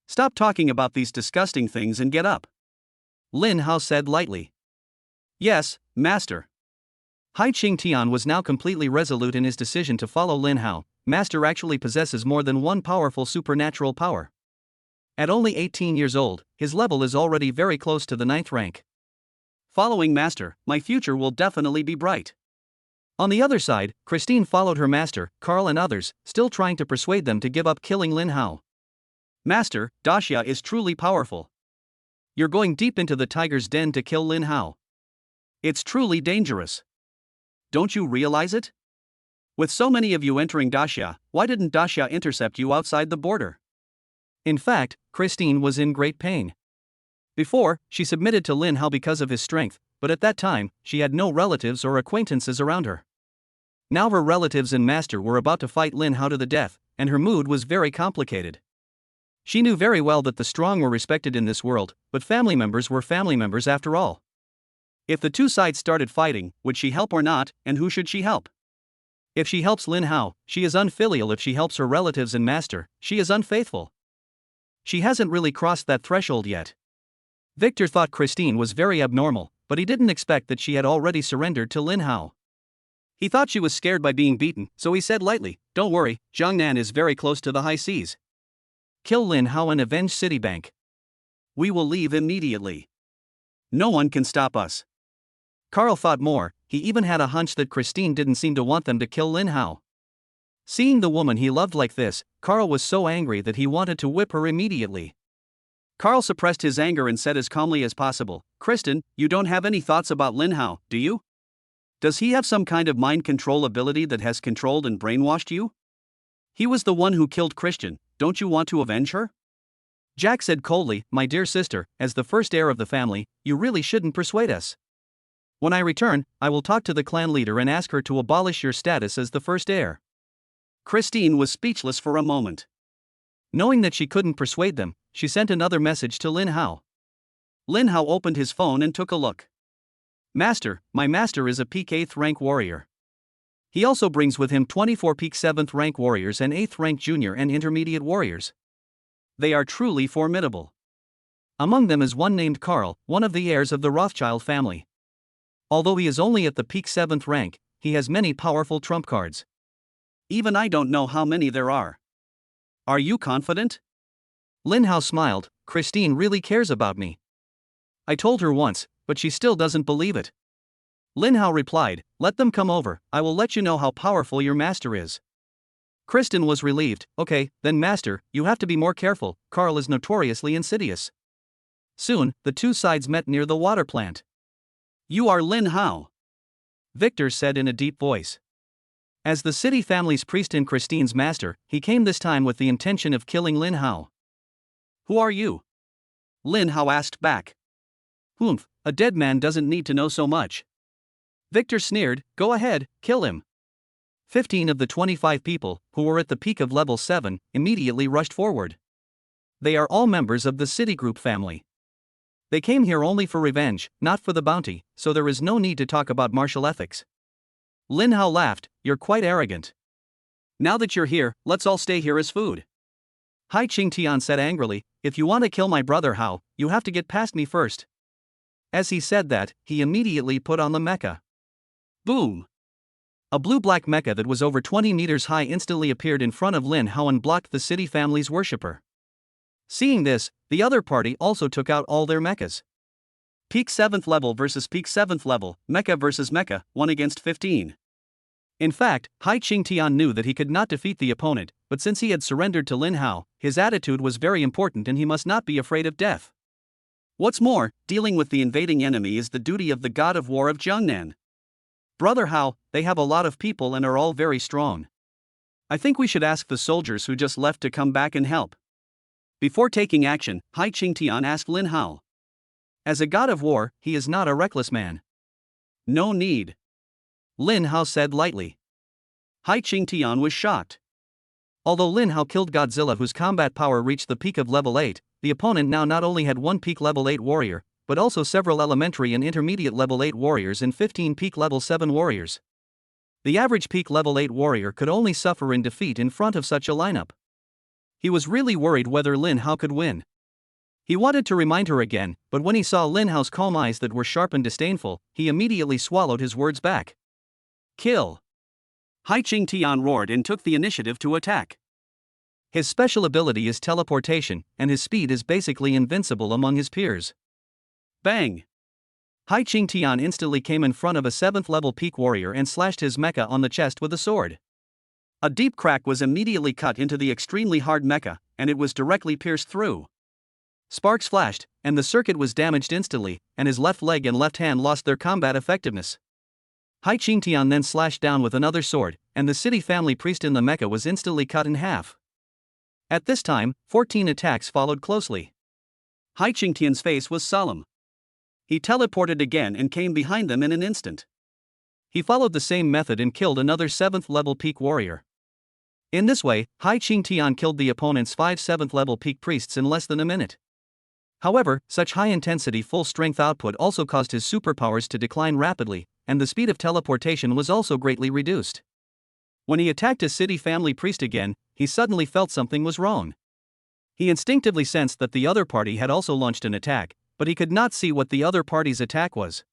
Stop talking about these disgusting things and get up," Lin Hao said lightly. "Yes, Master." Hai Qingtian was now completely resolute in his decision to follow Lin Hao. Master actually possesses more than one powerful supernatural power. At only 18 years old, his level is already very close to the 9th rank. Following Master, my future will definitely be bright. On the other side, Christine followed her master, Carl and others, still trying to persuade them to give up killing Lin Hao. "Master, Daxia is truly powerful. You're going deep into the tiger's den to kill Lin Hao. It's truly dangerous. Don't you realize it? With so many of you entering Daxia, why didn't Daxia intercept you outside the border?" In fact, Christine was in great pain. Before, she submitted to Lin Hao because of his strength, but at that time, she had no relatives or acquaintances around her. Now her relatives and master were about to fight Lin Hao to the death, and her mood was very complicated. She knew very well that the strong were respected in this world, but family members were family members after all. If the two sides started fighting, would she help or not, and who should she help? If she helps Lin Hao, she is unfilial. If she helps her relatives and master, she is unfaithful. She hasn't really crossed that threshold yet. Victor thought Christine was very abnormal, but he didn't expect that she had already surrendered to Lin Hao. He thought she was scared by being beaten, so he said lightly, "Don't worry, Jiangnan is very close to the high seas. Kill Lin Hao and avenge Citibank. We will leave immediately. No one can stop us." Carl thought more. He even had a hunch that Christine didn't seem to want them to kill Lin Hao. Seeing the woman he loved like this, Carl was so angry that he wanted to whip her immediately. Carl suppressed his anger and said as calmly as possible, "Kristen, you don't have any thoughts about Lin Hao, do you? Does he have some kind of mind control ability that has controlled and brainwashed you? He was the one who killed Christian, don't you want to avenge her?" Jack said coldly, "My dear sister, as the first heir of the family, you really shouldn't persuade us. When I return, I will talk to the clan leader and ask her to abolish your status as the first heir." Christine was speechless for a moment. Knowing that she couldn't persuade them, she sent another message to Lin Hao. Lin Hao opened his phone and took a look. "Master, my master is a peak 8th rank warrior. He also brings with him 24 peak 7th rank warriors and 8th rank junior and intermediate warriors. They are truly formidable. Among them is one named Carl, one of the heirs of the Rothschild family. Although he is only at the peak 7th rank, he has many powerful trump cards. Even I don't know how many there are. Are you confident?" Lin Hao smiled. "Christine really cares about me. I told her once, but she still doesn't believe it." Lin Hao replied, "Let them come over, I will let you know how powerful your master is." Kristen was relieved. "Okay, then master, you have to be more careful, Carl is notoriously insidious." Soon, the two sides met near the water plant. "You are Lin Hao," Victor said in a deep voice. As the city family's priest and Christine's master, he came this time with the intention of killing Lin Hao. "Who are you?" Lin Hao asked back. "Humph, a dead man doesn't need to know so much." Victor sneered, "Go ahead, kill him." 15 of the 25 people, who were at the peak of level 7, immediately rushed forward. They are all members of the Citigroup family. They came here only for revenge, not for the bounty, so there is no need to talk about martial ethics. Lin Hao laughed, "You're quite arrogant. Now that you're here, let's all stay here as food." Hai Qingtian said angrily, "If you want to kill my brother Hao, you have to get past me first." As he said that, he immediately put on the mecha. Boom! A blue-black mecha that was over 20 meters high instantly appeared in front of Lin Hao and blocked the city family's worshipper. Seeing this, the other party also took out all their mechas. Peak 7th level versus peak 7th level, mecha versus mecha, 1 against 15. In fact, Hai Qingtian knew that he could not defeat the opponent, but since he had surrendered to Lin Hao, his attitude was very important and he must not be afraid of death. What's more, dealing with the invading enemy is the duty of the god of war of Jiangnan. Brother Hao, they have a lot of people and are all very strong. I think we should ask the soldiers who just left to come back and help. Before taking action, Hai Qingtian asked Lin Hao. As a god of war, he is not a reckless man. No need. Lin Hao said lightly. Hai Qingtian was shocked. Although Lin Hao killed Godzilla whose combat power reached the peak of level 8, the opponent now not only had one peak level 8 warrior, but also several elementary and intermediate level 8 warriors and 15 peak level 7 warriors. The average peak level 8 warrior could only suffer in defeat in front of such a lineup. He was really worried whether Lin Hao could win. He wanted to remind her again, but when he saw Lin Hao's calm eyes that were sharp and disdainful, he immediately swallowed his words back. Kill! Hai Qingtian roared and took the initiative to attack. His special ability is teleportation, and his speed is basically invincible among his peers. Bang! Hai Qingtian instantly came in front of a 7th level peak warrior and slashed his mecha on the chest with a sword. A deep crack was immediately cut into the extremely hard mecha, and it was directly pierced through. Sparks flashed, and the circuit was damaged instantly, and his left leg and left hand lost their combat effectiveness. Hai Qingtian then slashed down with another sword, and the city family priest in the mecha was instantly cut in half. At this time, 14 attacks followed closely. Hai Qingtian's face was solemn. He teleported again and came behind them in an instant. He followed the same method and killed another 7th level peak warrior. In this way, Hai Qingtian killed the opponent's 5 7th level peak priests in less than a minute. However, such high-intensity full-strength output also caused his superpowers to decline rapidly, and the speed of teleportation was also greatly reduced. When he attacked his city family priest again, he suddenly felt something was wrong. He instinctively sensed that the other party had also launched an attack, but he could not see what the other party's attack was.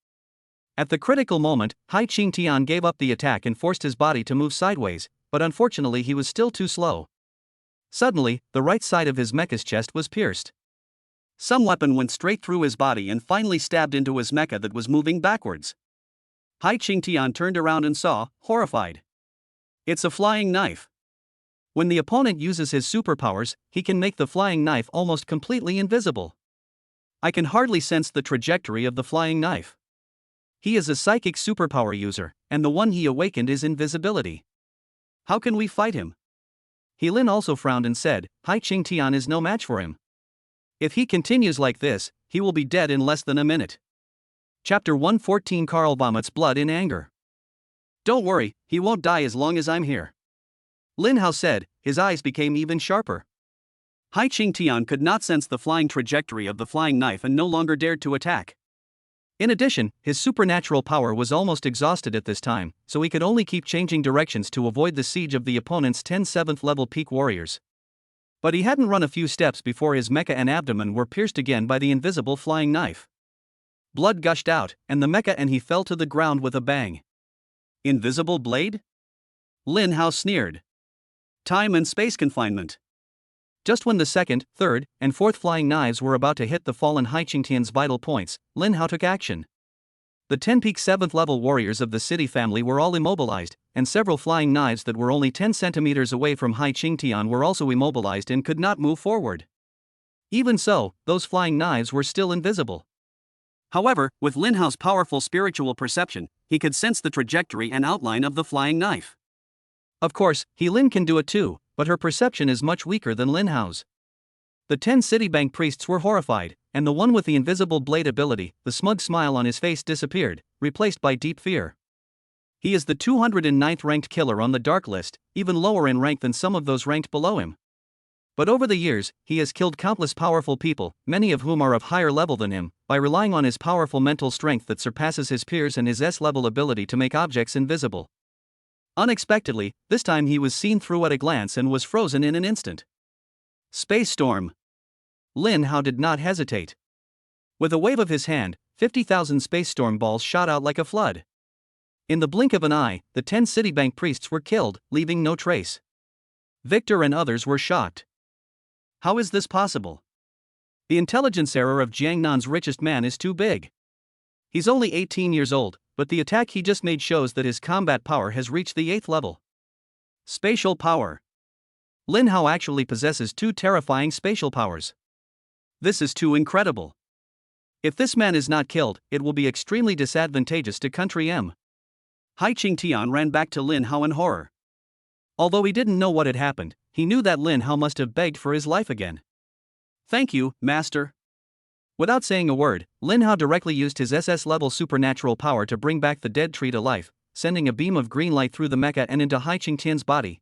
At the critical moment, Hai Qingtian gave up the attack and forced his body to move sideways, but unfortunately he was still too slow. Suddenly, the right side of his mecha's chest was pierced. Some weapon went straight through his body and finally stabbed into his mecha that was moving backwards. Hai Qingtian turned around and saw, horrified. It's a flying knife. When the opponent uses his superpowers, he can make the flying knife almost completely invisible. I can hardly sense the trajectory of the flying knife. He is a psychic superpower user, and the one he awakened is invisibility. How can we fight him? He Lin also frowned and said, Hai Qingtian is no match for him. If he continues like this, he will be dead in less than a minute. Chapter 114 Karl vomits blood in anger. Don't worry, he won't die as long as I'm here. Lin Hao said, his eyes became even sharper. Hai Qingtian could not sense the flying trajectory of the flying knife and no longer dared to attack. In addition, his supernatural power was almost exhausted at this time, so he could only keep changing directions to avoid the siege of the opponent's 10 7th level peak warriors. But he hadn't run a few steps before his mecha and abdomen were pierced again by the invisible flying knife. Blood gushed out, and the mecha and he fell to the ground with a bang. Invisible blade? Lin Hao sneered. Time and space confinement. Just when the 2nd, 3rd, and 4th flying knives were about to hit the fallen Hai Qingtian's vital points, Lin Hao took action. The 10 peak 7th level warriors of the city family were all immobilized, and several flying knives that were only 10 centimeters away from Hai Qingtian were also immobilized and could not move forward. Even so, those flying knives were still invisible. However, with Lin Hao's powerful spiritual perception, he could sense the trajectory and outline of the flying knife. Of course, He Lin can do it too, but her perception is much weaker than Lin Hao's. The 10 Citibank priests were horrified, and the one with the invisible blade ability, the smug smile on his face disappeared, replaced by deep fear. He is the 209th ranked killer on the dark list, even lower in rank than some of those ranked below him. But over the years, he has killed countless powerful people, many of whom are of higher level than him, by relying on his powerful mental strength that surpasses his peers and his S-level ability to make objects invisible. Unexpectedly, this time he was seen through at a glance and was frozen in an instant. Space Storm. Lin Hao did not hesitate. With a wave of his hand, 50,000 Space Storm balls shot out like a flood. In the blink of an eye, the 10 Citibank priests were killed, leaving no trace. Victor and others were shocked. How is this possible? The intelligence error of Jiangnan's richest man is too big. He's only 18 years old, but the attack he just made shows that his combat power has reached the 8th level. Spatial power. Lin Hao actually possesses 2 terrifying spatial powers. This is too incredible. If this man is not killed, it will be extremely disadvantageous to Country M. Hai Qingtian ran back to Lin Hao in horror. Although he didn't know what had happened, he knew that Lin Hao must have begged for his life again. "Thank you, master." Without saying a word, Lin Hao directly used his SS-level supernatural power to bring back the dead tree to life, sending a beam of green light through the mecha and into Hai Qingtian's body.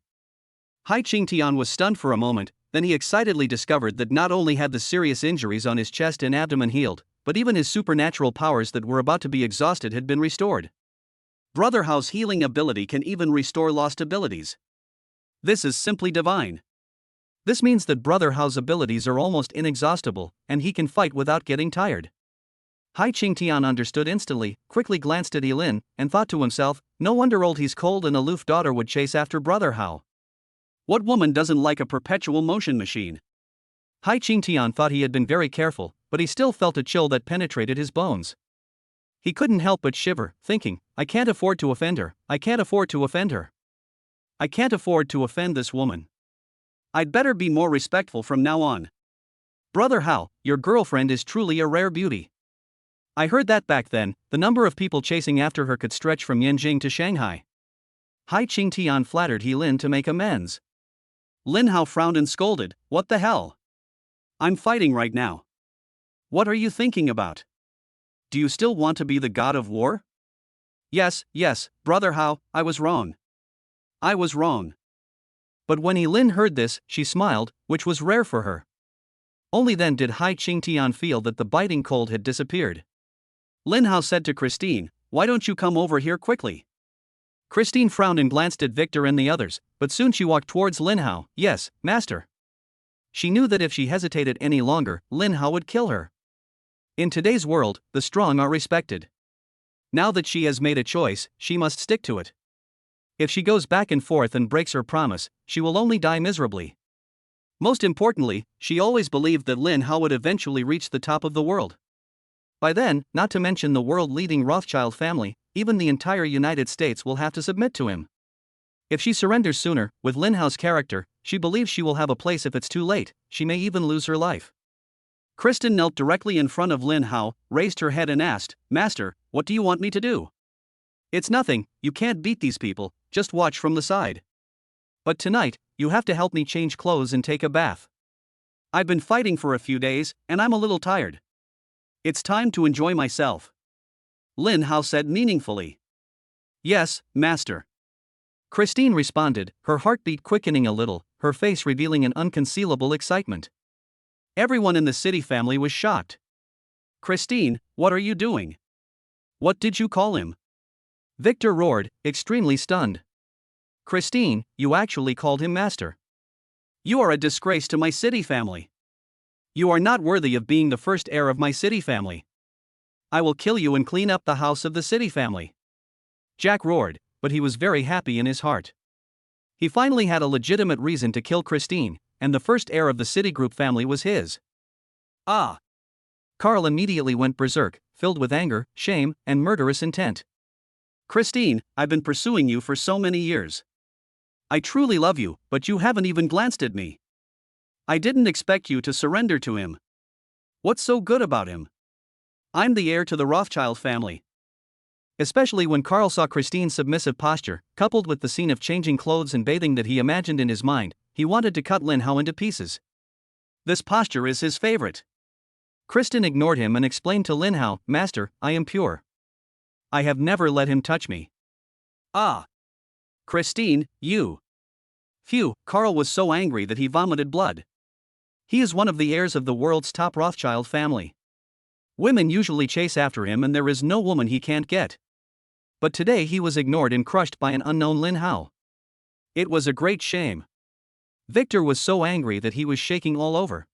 Hai Qingtian was stunned for a moment, then he excitedly discovered that not only had the serious injuries on his chest and abdomen healed, but even his supernatural powers that were about to be exhausted had been restored. Brother Hao's healing ability can even restore lost abilities. This is simply divine. This means that Brother Hao's abilities are almost inexhaustible, and he can fight without getting tired. Hai Qingtian understood instantly, quickly glanced at Lin, and thought to himself, no wonder old his cold and aloof daughter would chase after Brother Hao. What woman doesn't like a perpetual motion machine? Hai Qingtian thought he had been very careful, but he still felt a chill that penetrated his bones. He couldn't help but shiver, thinking, I can't afford to offend her, I can't afford to offend her. I can't afford to offend this woman. I'd better be more respectful from now on. Brother Hao, your girlfriend is truly a rare beauty. I heard that back then, the number of people chasing after her could stretch from Yanjing to Shanghai. Hai Qingtian flattered Lin to make amends. Lin Hao frowned and scolded, what the hell? I'm fighting right now. What are you thinking about? Do you still want to be the god of war? Yes, Brother Hao, I was wrong. I was wrong. But when Lin heard this, she smiled, which was rare for her. Only then did Hai Qingtian feel that the biting cold had disappeared. Lin Hao said to Christine, why don't you come over here quickly? Christine frowned and glanced at Victor and the others, but soon she walked towards Lin Hao. Yes, master. She knew that if she hesitated any longer, Lin Hao would kill her. In today's world, the strong are respected. Now that she has made a choice, she must stick to it. If she goes back and forth and breaks her promise, she will only die miserably. Most importantly, she always believed that Lin Hao would eventually reach the top of the world. By then, not to mention the world-leading Rothschild family, even the entire United States will have to submit to him. If she surrenders sooner, with Lin Hao's character, she believes she will have a place. If it's too late, she may even lose her life. Kristen knelt directly in front of Lin Hao, raised her head and asked, Master, what do you want me to do? It's nothing, you can't beat these people, just watch from the side. But tonight, you have to help me change clothes and take a bath. I've been fighting for a few days, and I'm a little tired. It's time to enjoy myself. Lin Hao said meaningfully. Yes, master. Christine responded, her heartbeat quickening a little, her face revealing an unconcealable excitement. Everyone in the city family was shocked. Christine, what are you doing? What did you call him? Victor roared, extremely stunned. Christine, you actually called him master. You are a disgrace to my city family. You are not worthy of being the first heir of my city family. I will kill you and clean up the house of the city family. Jack roared, but he was very happy in his heart. He finally had a legitimate reason to kill Christine, and the first heir of the Citigroup family was his. Ah! Carl immediately went berserk, filled with anger, shame, and murderous intent. Christine, I've been pursuing you for so many years. I truly love you, but you haven't even glanced at me. I didn't expect you to surrender to him. What's so good about him? I'm the heir to the Rothschild family. Especially when Carl saw Christine's submissive posture, coupled with the scene of changing clothes and bathing that he imagined in his mind, he wanted to cut Lin Hao into pieces. This posture is his favorite. Kristen ignored him and explained to Lin Hao, Master, I am pure. I have never let him touch me. Ah! Christine, you. Phew, Carl was so angry that he vomited blood. He is one of the heirs of the world's top Rothschild family. Women usually chase after him and there is no woman he can't get. But today he was ignored and crushed by an unknown Lin Hao. It was a great shame. Victor was so angry that he was shaking all over.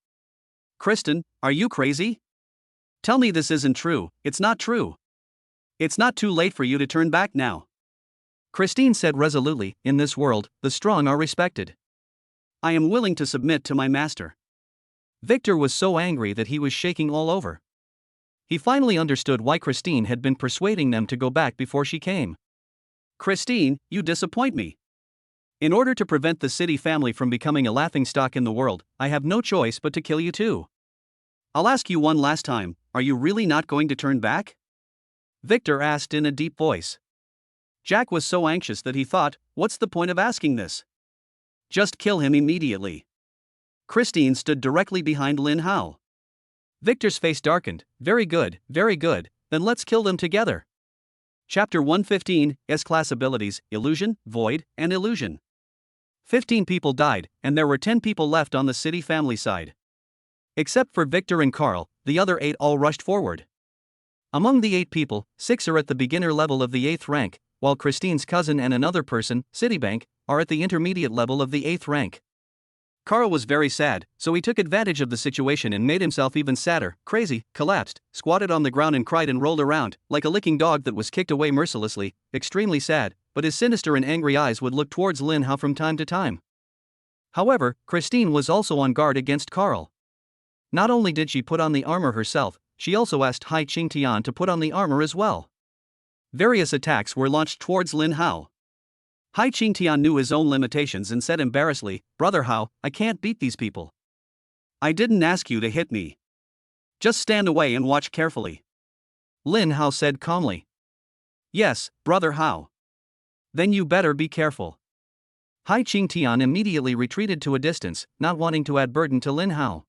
Kristen, are you crazy? Tell me this isn't true. It's not true. It's not too late for you to turn back now. Christine said resolutely, in this world, the strong are respected. I am willing to submit to my master. Victor was so angry that he was shaking all over. He finally understood why Christine had been persuading them to go back before she came. Christine, you disappoint me. In order to prevent the city family from becoming a laughingstock in the world, I have no choice but to kill you too. I'll ask you one last time, are you really not going to turn back? Victor asked in a deep voice. Jack was so anxious that he thought, what's the point of asking this? Just kill him immediately. Christine stood directly behind Lin Hao. Victor's face darkened. Very good, then let's kill them together. Chapter 115, S-Class Abilities, Illusion, Void, and Illusion. 15 people died, and there were 10 people left on the city family side. Except for Victor and Carl, the other 8 all rushed forward. Among the 8 people, 6 are at the beginner level of the 8th rank, while Christine's cousin and another person, Citibank, are at the intermediate level of the 8th rank. Carl was very sad, so he took advantage of the situation and made himself even sadder, crazy, collapsed, squatted on the ground and cried and rolled around, like a licking dog that was kicked away mercilessly, extremely sad, but his sinister and angry eyes would look towards Lin Hao from time to time. However, Christine was also on guard against Carl. Not only did she put on the armor herself, she also asked Hai Qingtian to put on the armor as well. Various attacks were launched towards Lin Hao. Hai Qingtian knew his own limitations and said embarrassedly, "Brother Hao, I can't beat these people. I didn't ask you to hit me. Just stand away and watch carefully." Lin Hao said calmly. "Yes, Brother Hao. Then you better be careful." Hai Qingtian immediately retreated to a distance, not wanting to add burden to Lin Hao.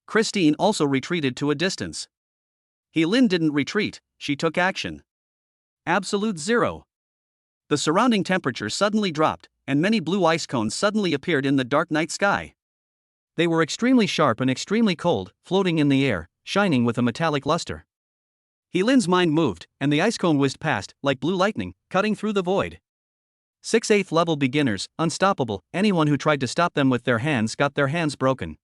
Christine also retreated to a distance. Lin didn't retreat, she took action. Absolute zero. The surrounding temperature suddenly dropped, and many blue ice cones suddenly appeared in the dark night sky. They were extremely sharp and extremely cold, floating in the air, shining with a metallic luster. Lin's mind moved, and the ice cone whizzed past, like blue lightning, cutting through the void. 6 8th level beginners, unstoppable, anyone who tried to stop them with their hands got their hands broken.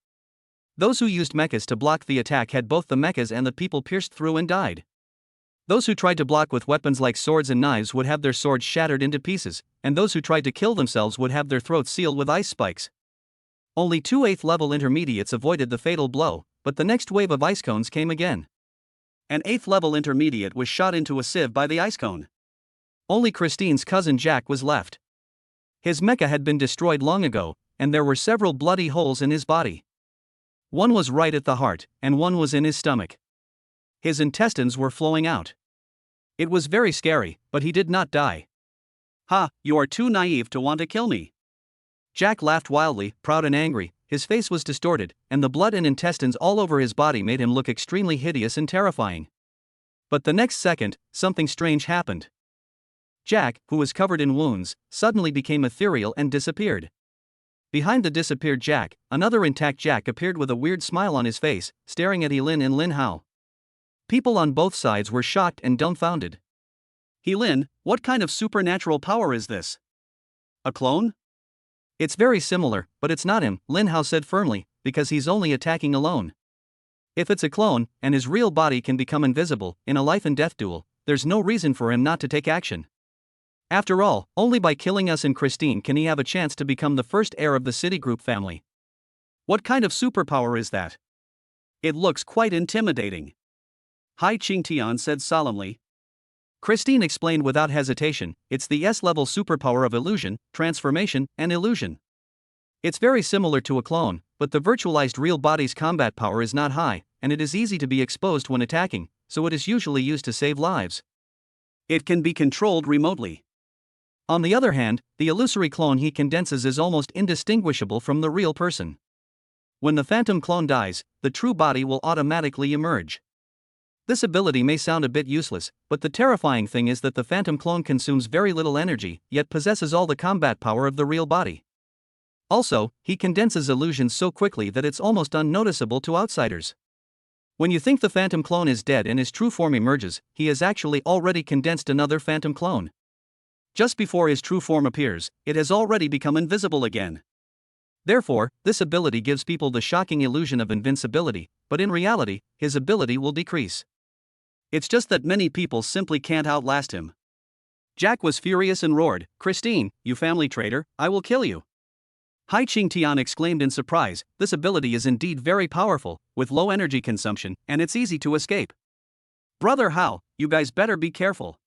Those who used mechas to block the attack had both the mechas and the people pierced through and died. Those who tried to block with weapons like swords and knives would have their swords shattered into pieces, and those who tried to kill themselves would have their throats sealed with ice spikes. Only 2 8th level intermediates avoided the fatal blow, but the next wave of ice cones came again. An 8th level intermediate was shot into a sieve by the ice cone. Only Christine's cousin Jack was left. His mecha had been destroyed long ago, and there were several bloody holes in his body. One was right at the heart, and one was in his stomach. His intestines were flowing out. It was very scary, but he did not die. "Ha, you are too naive to want to kill me." Jack laughed wildly, proud and angry. His face was distorted, and the blood and intestines all over his body made him look extremely hideous and terrifying. But the next second, something strange happened. Jack, who was covered in wounds, suddenly became ethereal and disappeared. Behind the disappeared Jack, another intact Jack appeared with a weird smile on his face, staring at Lin and Lin Hao. People on both sides were shocked and dumbfounded. "Lin, what kind of supernatural power is this? A clone?" "It's very similar, but it's not him," Lin Hao said firmly, "because he's only attacking alone. If it's a clone, and his real body can become invisible, in a life and death duel, there's no reason for him not to take action. After all, only by killing us and Christine can he have a chance to become the first heir of the Citigroup family. What kind of superpower is that? It looks quite intimidating." Hai Qingtian said solemnly. Christine explained without hesitation, "It's the S-level superpower of illusion, transformation, and illusion. It's very similar to a clone, but the virtualized real body's combat power is not high, and it is easy to be exposed when attacking, so it is usually used to save lives. It can be controlled remotely. On the other hand, the illusory clone he condenses is almost indistinguishable from the real person. When the phantom clone dies, the true body will automatically emerge. This ability may sound a bit useless, but the terrifying thing is that the phantom clone consumes very little energy, yet possesses all the combat power of the real body. Also, he condenses illusions so quickly that it's almost unnoticeable to outsiders. When you think the phantom clone is dead and his true form emerges, he has actually already condensed another phantom clone. Just before his true form appears, it has already become invisible again. Therefore, this ability gives people the shocking illusion of invincibility, but in reality, his ability will decrease. It's just that many people simply can't outlast him. Jack was furious and roared, "Christine, you family traitor, I will kill you." Hai Qingtian exclaimed in surprise, "This ability is indeed very powerful, with low energy consumption, and it's easy to escape. Brother Hao, you guys better be careful."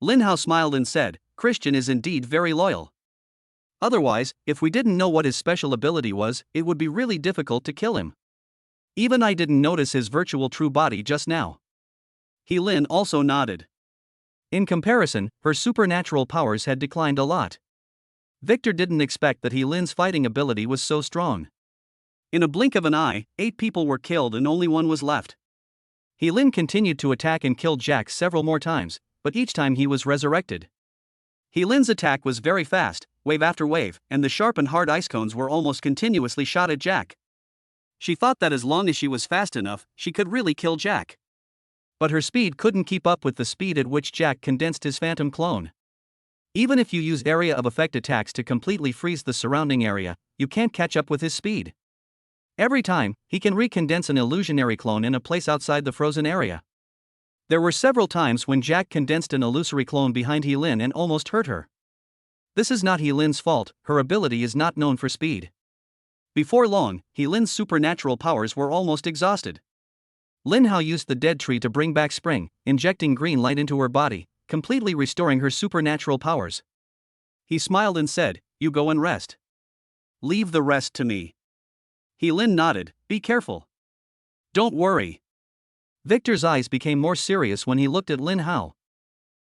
Lin Hao smiled and said, "Christian is indeed very loyal. Otherwise, if we didn't know what his special ability was, it would be really difficult to kill him. Even I didn't notice his virtual true body just now." Lin also nodded. In comparison, her supernatural powers had declined a lot. Victor didn't expect that Lin's fighting ability was so strong. In a blink of an eye, 8 people were killed and only 1 was left. Lin continued to attack and killed Jack several more times, but each time he was resurrected. Lin's attack was very fast, wave after wave, and the sharp and hard ice cones were almost continuously shot at Jack. She thought that as long as she was fast enough, she could really kill Jack. But her speed couldn't keep up with the speed at which Jack condensed his phantom clone. Even if you use area of effect attacks to completely freeze the surrounding area, you can't catch up with his speed. Every time, he can recondense an illusionary clone in a place outside the frozen area. There were several times when Jack condensed an illusory clone behind Lin and almost hurt her. This is not Lin's fault, her ability is not known for speed. Before long, Lin's supernatural powers were almost exhausted. Lin Hao used the dead tree to bring back spring, injecting green light into her body, completely restoring her supernatural powers. He smiled and said, "You go and rest. Leave the rest to me." Lin nodded, "Be careful. Don't worry." Victor's eyes became more serious when he looked at Lin Hao.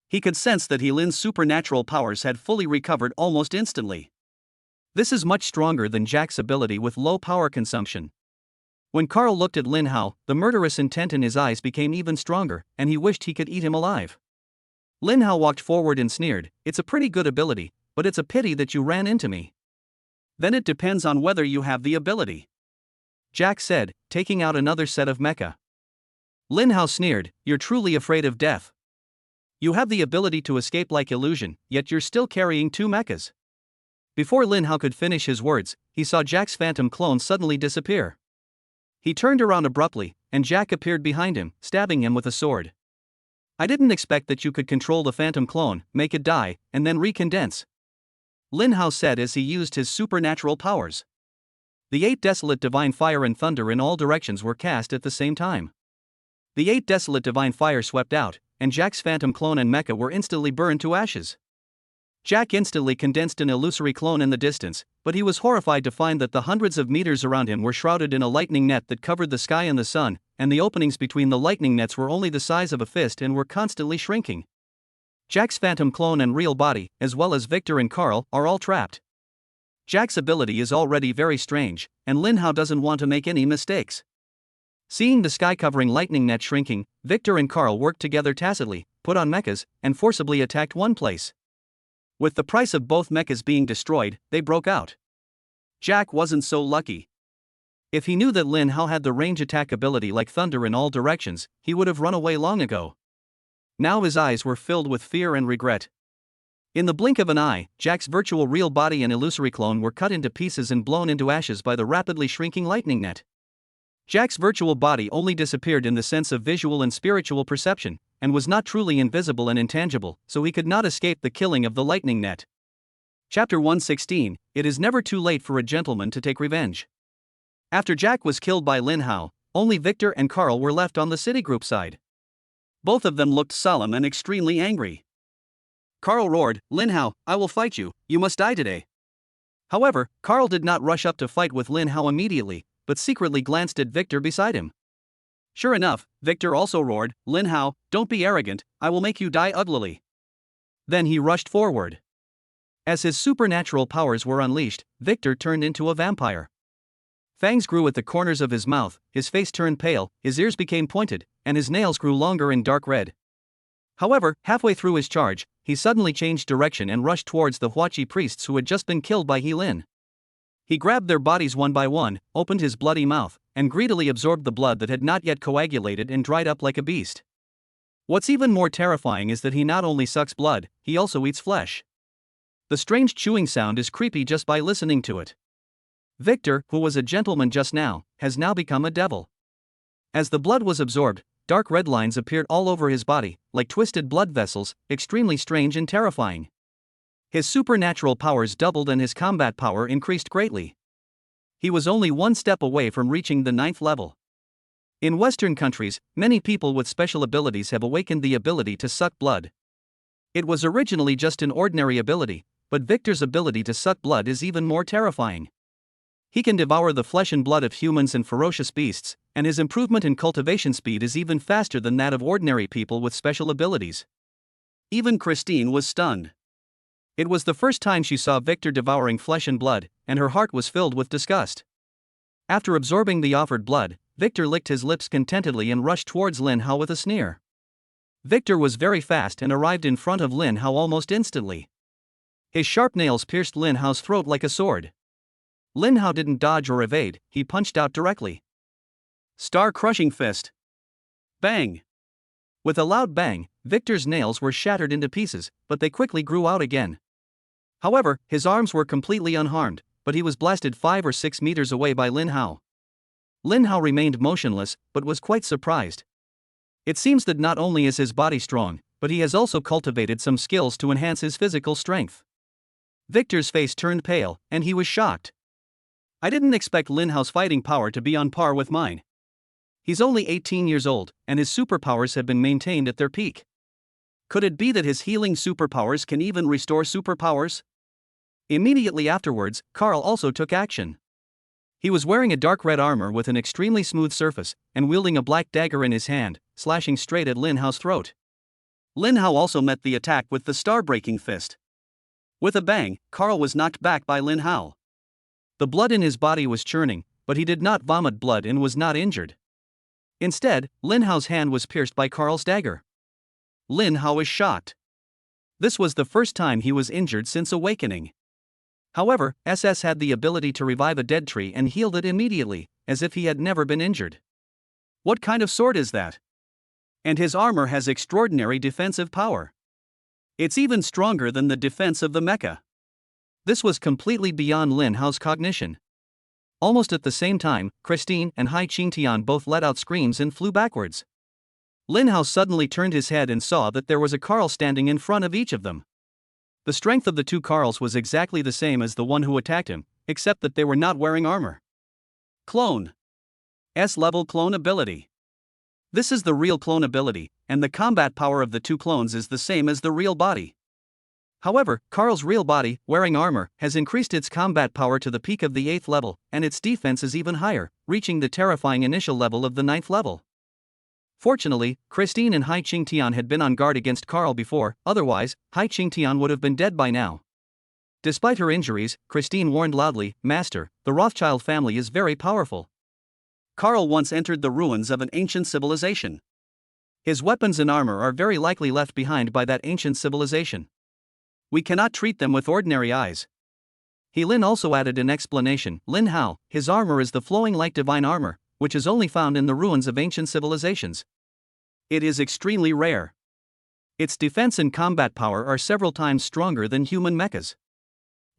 He could sense that Lin's supernatural powers had fully recovered almost instantly. This is much stronger than Jack's ability with low power consumption. When Carl looked at Lin Hao, the murderous intent in his eyes became even stronger, and he wished he could eat him alive. Lin Hao walked forward and sneered, "It's a pretty good ability, but it's a pity that you ran into me." "Then it depends on whether you have the ability," Jack said, taking out another set of mecha. Lin Hao sneered, "You're truly afraid of death. You have the ability to escape like illusion, yet you're still carrying 2 mechas." Before Lin Hao could finish his words, he saw Jack's phantom clone suddenly disappear. He turned around abruptly, and Jack appeared behind him, stabbing him with a sword. "I didn't expect that you could control the phantom clone, make it die, and then recondense," Lin Hao said as he used his supernatural powers. The 8 Desolate Divine Fire and Thunder in all directions were cast at the same time. The 8 Desolate Divine Fire swept out, and Jack's phantom clone and mecha were instantly burned to ashes. Jack instantly condensed an illusory clone in the distance, but he was horrified to find that the hundreds of meters around him were shrouded in a lightning net that covered the sky and the sun, and the openings between the lightning nets were only the size of a fist and were constantly shrinking. Jack's phantom clone and real body, as well as Victor and Carl, are all trapped. Jack's ability is already very strange, and Lin Hao doesn't want to make any mistakes. Seeing the sky-covering lightning net shrinking, Victor and Carl worked together tacitly, put on mechas, and forcibly attacked one place. With the price of both mechas being destroyed, they broke out. Jack wasn't so lucky. If he knew that Lin Hao had the range attack ability like thunder in all directions, he would have run away long ago. Now his eyes were filled with fear and regret. In the blink of an eye, Jack's virtual real body and illusory clone were cut into pieces and blown into ashes by the rapidly shrinking lightning net. Jack's virtual body only disappeared in the sense of visual and spiritual perception, and was not truly invisible and intangible, so he could not escape the killing of the lightning net. Chapter 116, It is never too late for a gentleman to take revenge. After Jack was killed by Lin Hao, only Victor and Carl were left on the Citigroup side. Both of them looked solemn and extremely angry. Carl roared, "Lin Hao, I will fight you, you must die today." However, Carl did not rush up to fight with Lin Hao immediately, but secretly glanced at Victor beside him. Sure enough, Victor also roared, "Lin Hao, don't be arrogant, I will make you die uglily." Then he rushed forward. As his supernatural powers were unleashed, Victor turned into a vampire. Fangs grew at the corners of his mouth, his face turned pale, his ears became pointed, and his nails grew longer and dark red. However, halfway through his charge, he suddenly changed direction and rushed towards the Huachi priests who had just been killed by Lin. He grabbed their bodies one by one, opened his bloody mouth, and greedily absorbed the blood that had not yet coagulated and dried up like a beast. What's even more terrifying is that he not only sucks blood, he also eats flesh. The strange chewing sound is creepy just by listening to it. Victor, who was a gentleman just now, has now become a devil. As the blood was absorbed, dark red lines appeared all over his body, like twisted blood vessels, extremely strange and terrifying. His supernatural powers doubled and his combat power increased greatly. He was only one step away from reaching the 9th level. In Western countries, many people with special abilities have awakened the ability to suck blood. It was originally just an ordinary ability, but Victor's ability to suck blood is even more terrifying. He can devour the flesh and blood of humans and ferocious beasts, and his improvement in cultivation speed is even faster than that of ordinary people with special abilities. Even Christine was stunned. It was the first time she saw Victor devouring flesh and blood, and her heart was filled with disgust. After absorbing the offered blood, Victor licked his lips contentedly and rushed towards Lin Hao with a sneer. Victor was very fast and arrived in front of Lin Hao almost instantly. His sharp nails pierced Lin Hao's throat like a sword. Lin Hao didn't dodge or evade, he punched out directly. Star-crushing fist. Bang! With a loud bang, Victor's nails were shattered into pieces, but they quickly grew out again. However, his arms were completely unharmed, but he was blasted 5 or 6 meters away by Lin Hao. Lin Hao remained motionless, but was quite surprised. It seems that not only is his body strong, but he has also cultivated some skills to enhance his physical strength. Victor's face turned pale, and he was shocked. I didn't expect Lin Hao's fighting power to be on par with mine. He's only 18 years old, and his superpowers have been maintained at their peak. Could it be that his healing superpowers can even restore superpowers? Immediately afterwards, Carl also took action. He was wearing a dark red armor with an extremely smooth surface, and wielding a black dagger in his hand, slashing straight at Lin Hao's throat. Lin Hao also met the attack with the star-breaking fist. With a bang, Carl was knocked back by Lin Hao. The blood in his body was churning, but he did not vomit blood and was not injured. Instead, Lin Hao's hand was pierced by Carl's dagger. Lin Hao was shocked. This was the first time he was injured since awakening. However, SS had the ability to revive a dead tree and healed it immediately, as if he had never been injured. What kind of sword is that? And his armor has extraordinary defensive power. It's even stronger than the defense of the mecha. This was completely beyond Lin Hao's cognition. Almost at the same time, Christine and Hai Qingtian both let out screams and flew backwards. Lin Hao suddenly turned his head and saw that there was a Carl standing in front of each of them. The strength of the two Carls was exactly the same as the one who attacked him, except that they were not wearing armor. Clone. S-level clone ability. This is the real clone ability, and the combat power of the two clones is the same as the real body. However, Carl's real body, wearing armor, has increased its combat power to the peak of the 8th level, and its defense is even higher, reaching the terrifying initial level of the 9th level. Fortunately, Christine and Hai Qingtian had been on guard against Carl before, otherwise, Hai Qingtian would have been dead by now. Despite her injuries, Christine warned loudly, "Master, the Rothschild family is very powerful." Carl once entered the ruins of an ancient civilization. His weapons and armor are very likely left behind by that ancient civilization. We cannot treat them with ordinary eyes. Lin also added an explanation. Lin Hao, his armor is the flowing light divine armor, which is only found in the ruins of ancient civilizations. It is extremely rare. Its defense and combat power are several times stronger than human mechas.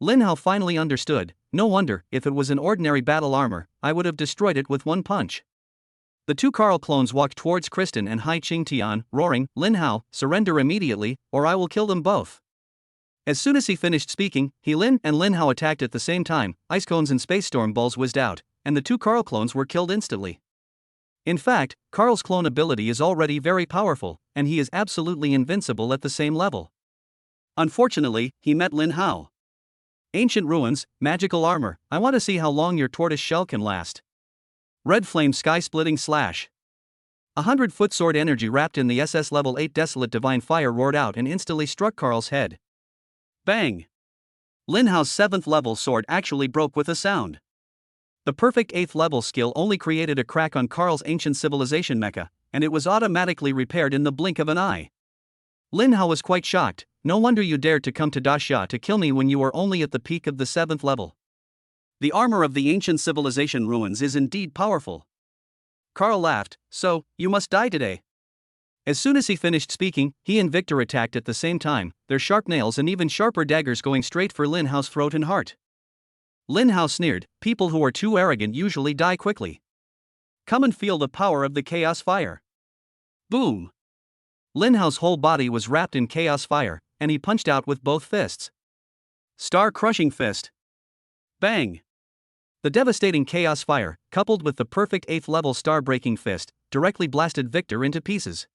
Lin Hao finally understood. No wonder, if it was an ordinary battle armor, I would have destroyed it with one punch. The two Carl clones walked towards Kristen and Hai Qingtian, roaring, "Lin Hao, surrender immediately, or I will kill them both." As soon as he finished speaking, Lin and Lin Hao attacked at the same time. Ice cones and space storm balls whizzed out, and the two Carl clones were killed instantly. In fact, Carl's clone ability is already very powerful, and he is absolutely invincible at the same level. Unfortunately, he met Lin Hao. Ancient ruins, magical armor, I want to see how long your tortoise shell can last. Red flame sky-splitting slash. 100-foot sword energy wrapped in the SS level 8 Desolate divine fire roared out and instantly struck Carl's head. Bang! Lin Hao's 7th level sword actually broke with a sound. The perfect 8th level skill only created a crack on Carl's ancient civilization mecha, and it was automatically repaired in the blink of an eye. Lin Hao was quite shocked. No wonder you dared to come to Daxia to kill me when you were only at the peak of the 7th level. The armor of the ancient civilization ruins is indeed powerful. Carl laughed. So, you must die today. As soon as he finished speaking, he and Victor attacked at the same time, their sharp nails and even sharper daggers going straight for Lin Hao's throat and heart. Lin Hao sneered, "People who are too arrogant usually die quickly. Come and feel the power of the chaos fire." Boom! Lin Hao's whole body was wrapped in chaos fire, and he punched out with both fists. Star-crushing fist. Bang! The devastating chaos fire, coupled with the perfect 8th level star-breaking fist, directly blasted Victor into pieces.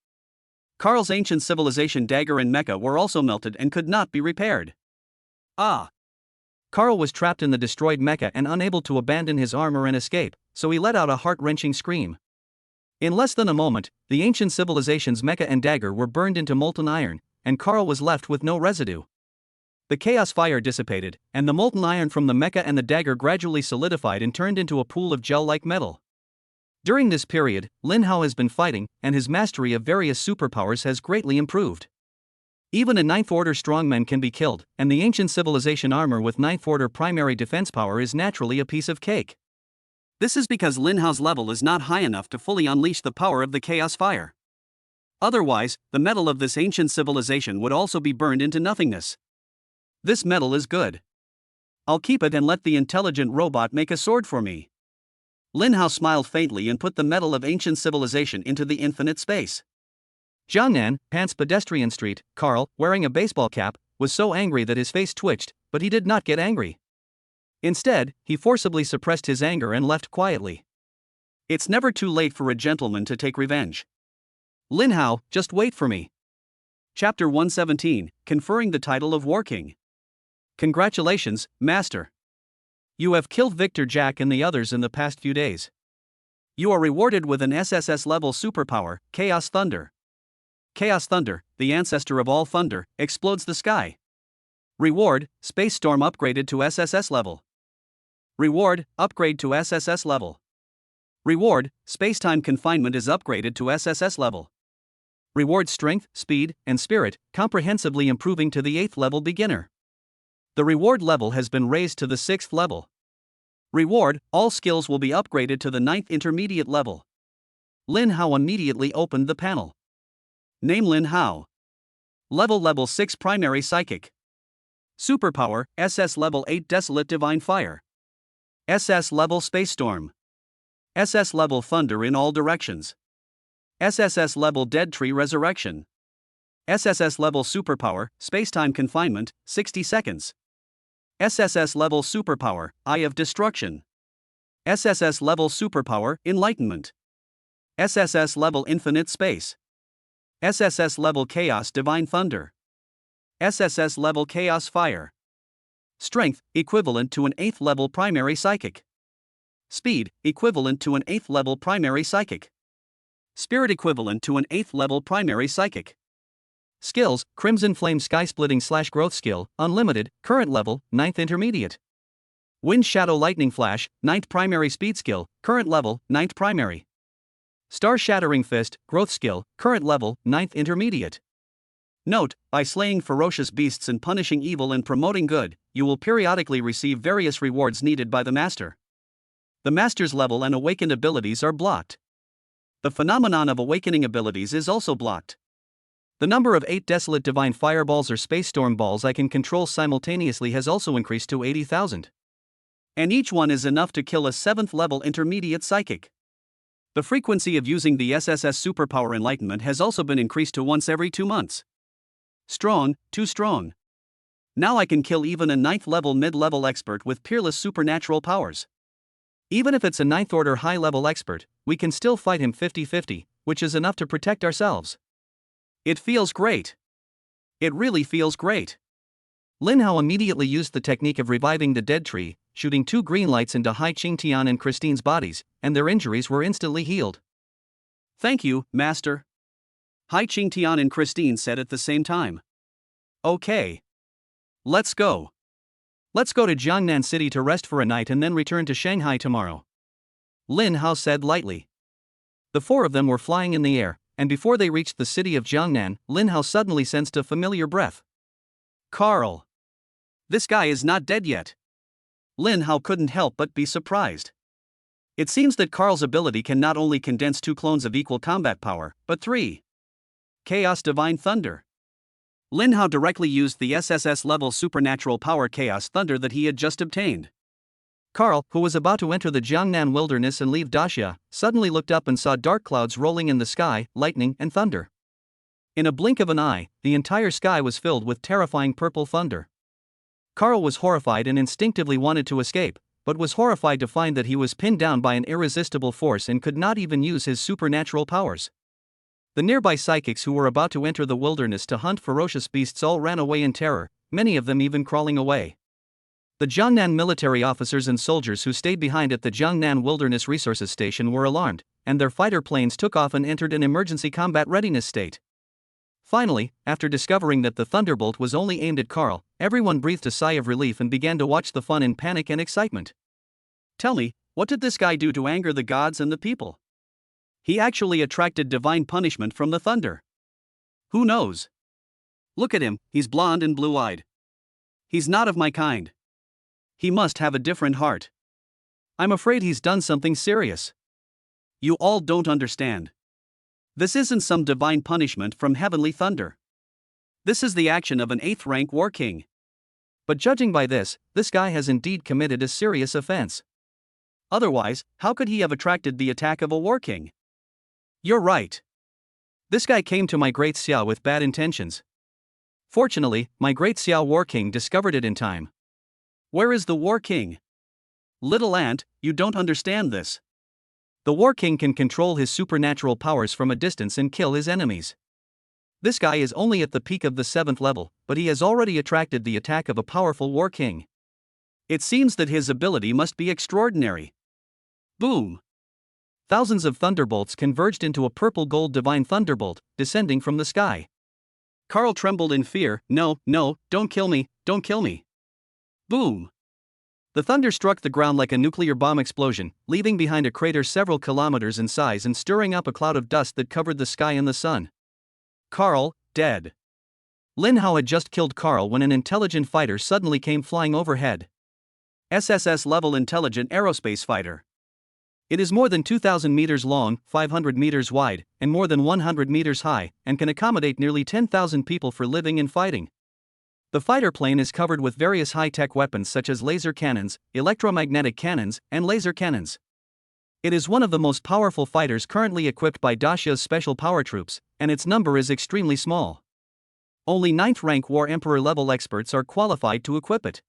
Carl's ancient civilization dagger and mecha were also melted and could not be repaired. Ah! Carl was trapped in the destroyed mecha and unable to abandon his armor and escape, so he let out a heart-wrenching scream. In less than a moment, the ancient civilization's mecha and dagger were burned into molten iron, and Carl was left with no residue. The chaos fire dissipated, and the molten iron from the mecha and the dagger gradually solidified and turned into a pool of gel-like metal. During this period, Lin Hao has been fighting, and his mastery of various superpowers has greatly improved. Even a 9th Order strongman can be killed, and the ancient civilization armor with 9th Order primary defense power is naturally a piece of cake. This is because Lin Hao's level is not high enough to fully unleash the power of the chaos fire. Otherwise, the metal of this ancient civilization would also be burned into nothingness. This metal is good. I'll keep it and let the intelligent robot make a sword for me. Lin Hao smiled faintly and put the metal of ancient civilization into the infinite space. Jiangnan, Pants Pedestrian Street, Carl, wearing a baseball cap, was so angry that his face twitched, but he did not get angry. Instead, he forcibly suppressed his anger and left quietly. It's never too late for a gentleman to take revenge. Lin Hao, just wait for me. Chapter 117, Conferring the Title of War King. Congratulations, Master. You have killed Victor Jack and the others in the past few days. You are rewarded with an SSS-level superpower, Chaos Thunder. Chaos Thunder, the ancestor of all thunder, explodes the sky. Reward, Space Storm upgraded to SSS level. Reward, upgrade to SSS level. Reward, Space-Time Confinement is upgraded to SSS level. Reward Strength, Speed, and Spirit, comprehensively improving to the 8th level beginner. The reward level has been raised to the 6th level. Reward, all skills will be upgraded to the 9th intermediate level. Lin Hao immediately opened the panel. Name Lin Hao. Level 6 Primary Psychic. Superpower, SS Level 8 Desolate Divine Fire. SS Level Space Storm. SS Level Thunder in all directions. SSS Level Dead Tree Resurrection. SSS Level Superpower, Space-Time Confinement, 60 seconds. SSS Level Superpower, Eye of Destruction. SSS Level Superpower, Enlightenment. SSS Level Infinite Space. SSS Level Chaos Divine Thunder. SSS Level Chaos Fire. Strength, equivalent to an 8th level primary psychic. Speed, equivalent to an 8th level primary psychic. Spirit, equivalent to an 8th level primary psychic. Skills, Crimson Flame Sky Splitting / Growth Skill, Unlimited, current level, 9th intermediate. Wind Shadow Lightning Flash, 9th primary speed skill, current level, 9th primary. Star Shattering Fist, growth skill, current level, 9th intermediate. Note, by slaying ferocious beasts and punishing evil and promoting good, you will periodically receive various rewards needed by the Master. The Master's level and awakened abilities are blocked. The phenomenon of awakening abilities is also blocked. The number of 8 Desolate Divine Fireballs or Space Storm Balls I can control simultaneously has also increased to 80,000. And each one is enough to kill a 7th level intermediate psychic. The frequency of using the SSS Superpower Enlightenment has also been increased to once every 2 months. Strong, too strong. Now I can kill even a 9th level mid-level expert with peerless supernatural powers. Even if it's a 9th order high-level expert, we can still fight him 50-50, which is enough to protect ourselves. It feels great. It really feels great. Lin Hao immediately used the technique of reviving the dead tree, shooting 2 green lights into Hai Qingtian and Christine's bodies, and their injuries were instantly healed. Thank you, Master. Hai Qingtian and Christine said at the same time. Okay. Let's go. Let's go to Jiangnan City to rest for a night and then return to Shanghai tomorrow. Lin Hao said lightly. The 4 of them were flying in the air, and before they reached the city of Jiangnan, Lin Hao suddenly sensed a familiar breath. Carl. This guy is not dead yet. Lin Hao couldn't help but be surprised. It seems that Carl's ability can not only condense 2 clones of equal combat power, but 3. Chaos Divine Thunder. Lin Hao directly used the SSS level supernatural power Chaos Thunder that he had just obtained. Carl, who was about to enter the Jiangnan wilderness and leave Daxia, suddenly looked up and saw dark clouds rolling in the sky, lightning and thunder. In a blink of an eye, the entire sky was filled with terrifying purple thunder. Carl was horrified and instinctively wanted to escape, but was horrified to find that he was pinned down by an irresistible force and could not even use his supernatural powers. The nearby psychics who were about to enter the wilderness to hunt ferocious beasts all ran away in terror, many of them even crawling away. The Jiangnan military officers and soldiers who stayed behind at the Jiangnan Wilderness Resources Station were alarmed, and their fighter planes took off and entered an emergency combat readiness state. Finally, after discovering that the thunderbolt was only aimed at Carl, everyone breathed a sigh of relief and began to watch the fun in panic and excitement. Tell me, what did this guy do to anger the gods and the people? He actually attracted divine punishment from the thunder. Who knows? Look at him, he's blonde and blue-eyed. He's not of my kind. He must have a different heart. I'm afraid he's done something serious. You all don't understand. This isn't some divine punishment from heavenly thunder. This is the action of an 8th rank war king. But judging by this guy has indeed committed a serious offense. Otherwise, how could he have attracted the attack of a war king? You're right. This guy came to my great Xiao with bad intentions. Fortunately, my great Xiao war king discovered it in time. Where is the war king? Little ant, you don't understand this. The war king can control his supernatural powers from a distance and kill his enemies. This guy is only at the peak of the 7th level, but he has already attracted the attack of a powerful war king. It seems that his ability must be extraordinary. Boom! Thousands of thunderbolts converged into a purple-gold divine thunderbolt, descending from the sky. Carl trembled in fear. No, don't kill me, don't kill me. Boom! The thunder struck the ground like a nuclear bomb explosion, leaving behind a crater several kilometers in size and stirring up a cloud of dust that covered the sky and the sun. Carl, dead. Lin Hao had just killed Carl when an intelligent fighter suddenly came flying overhead. SSS-level intelligent aerospace fighter. It is more than 2,000 meters long, 500 meters wide, and more than 100 meters high, and can accommodate nearly 10,000 people for living and fighting. The fighter plane is covered with various high-tech weapons such as laser cannons, electromagnetic cannons, and laser cannons. It is one of the most powerful fighters currently equipped by Dacia's special power troops, and its number is extremely small. Only 9th rank War Emperor level experts are qualified to equip it.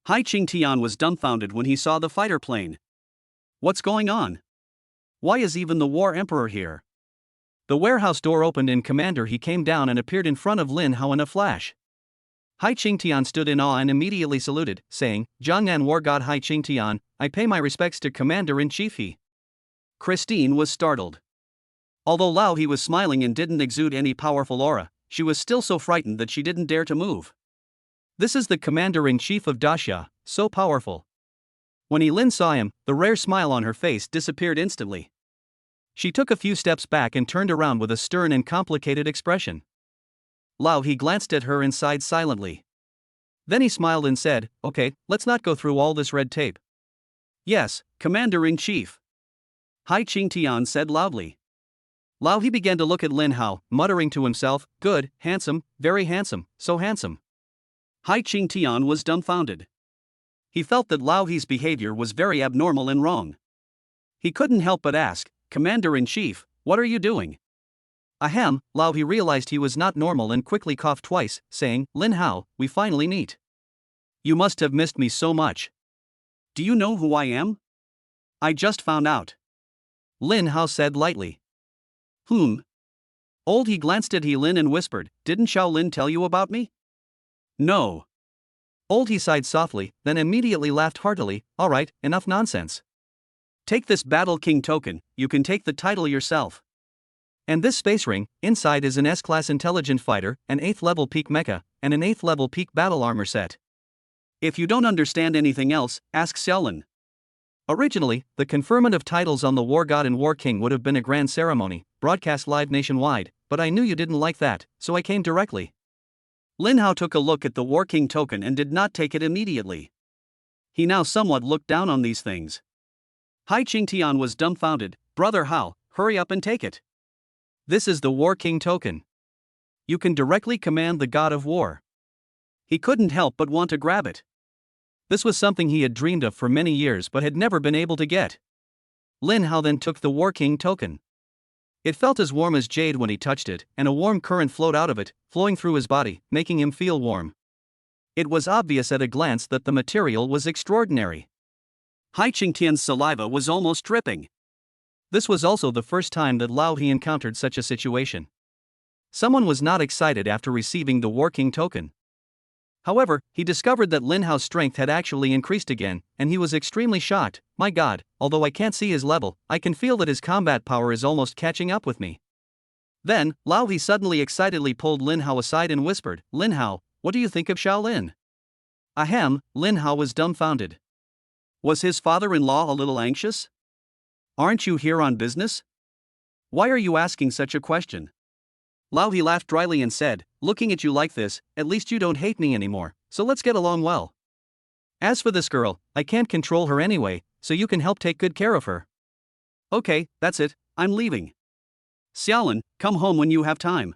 Hai Qingtian was dumbfounded when he saw the fighter plane. What's going on? Why is even the War Emperor here? The warehouse door opened and Commander He came down and appeared in front of Lin Hao in a flash. Hai Qingtian stood in awe and immediately saluted, saying, Jiangnan War God Hai Qingtian, I pay my respects to Commander-in-Chief He. Christine was startled. Although Lao He was smiling and didn't exude any powerful aura, she was still so frightened that she didn't dare to move. This is the Commander-in-Chief of Daxia, so powerful. When Lin saw him, the rare smile on her face disappeared instantly. She took a few steps back and turned around with a stern and complicated expression. Lao He glanced at her and sighed silently. Then he smiled and said, Okay, let's not go through all this red tape. Yes, Commander-in-Chief. Hai Qingtian said loudly. Lao He began to look at Lin Hao, muttering to himself, Good, handsome, very handsome, so handsome. Hai Qingtian was dumbfounded. He felt that Lao He's behavior was very abnormal and wrong. He couldn't help but ask, Commander-in-Chief, what are you doing? Ahem, Lao He realized he was not normal and quickly coughed twice, saying, Lin Hao, we finally meet. You must have missed me so much. Do you know who I am? I just found out. Lin Hao said lightly. Old He glanced at He Lin and whispered, Didn't Xiao Lin tell you about me? No. Old He sighed softly, then immediately laughed heartily, Alright, enough nonsense. Take this Battle King token, you can take the title yourself. And this space ring, inside is an S-class intelligent fighter, an 8th level peak mecha, and an 8th level peak battle armor set. If you don't understand anything else, ask Xiaolin. Originally, the conferment of titles on the War God and War King would have been a grand ceremony, broadcast live nationwide, but I knew you didn't like that, so I came directly. Lin Hao took a look at the War King token and did not take it immediately. He now somewhat looked down on these things. Hai Qingtian was dumbfounded. Brother Hao, hurry up and take it. This is the War King token. You can directly command the God of War. He couldn't help but want to grab it. This was something he had dreamed of for many years but had never been able to get. Lin Hao then took the War King token. It felt as warm as jade when he touched it, and a warm current flowed out of it, flowing through his body, making him feel warm. It was obvious at a glance that the material was extraordinary. Hai Qingtian's saliva was almost dripping. This was also the first time that Lao He encountered such a situation. Someone was not excited after receiving the War King token. However, he discovered that Lin Hao's strength had actually increased again, and he was extremely shocked. My God, although I can't see his level, I can feel that his combat power is almost catching up with me. Then, Lao He suddenly excitedly pulled Lin Hao aside and whispered, "Lin Hao, what do you think of Shaolin?" Ahem, Lin Hao was dumbfounded. Was his father-in-law a little anxious? "Aren't you here on business? Why are you asking such a question?" Lao He laughed dryly and said, "Looking at you like this, at least you don't hate me anymore, so let's get along well. As for this girl, I can't control her anyway, so you can help take good care of her." "Okay, that's it, I'm leaving. Xiaolin, come home when you have time."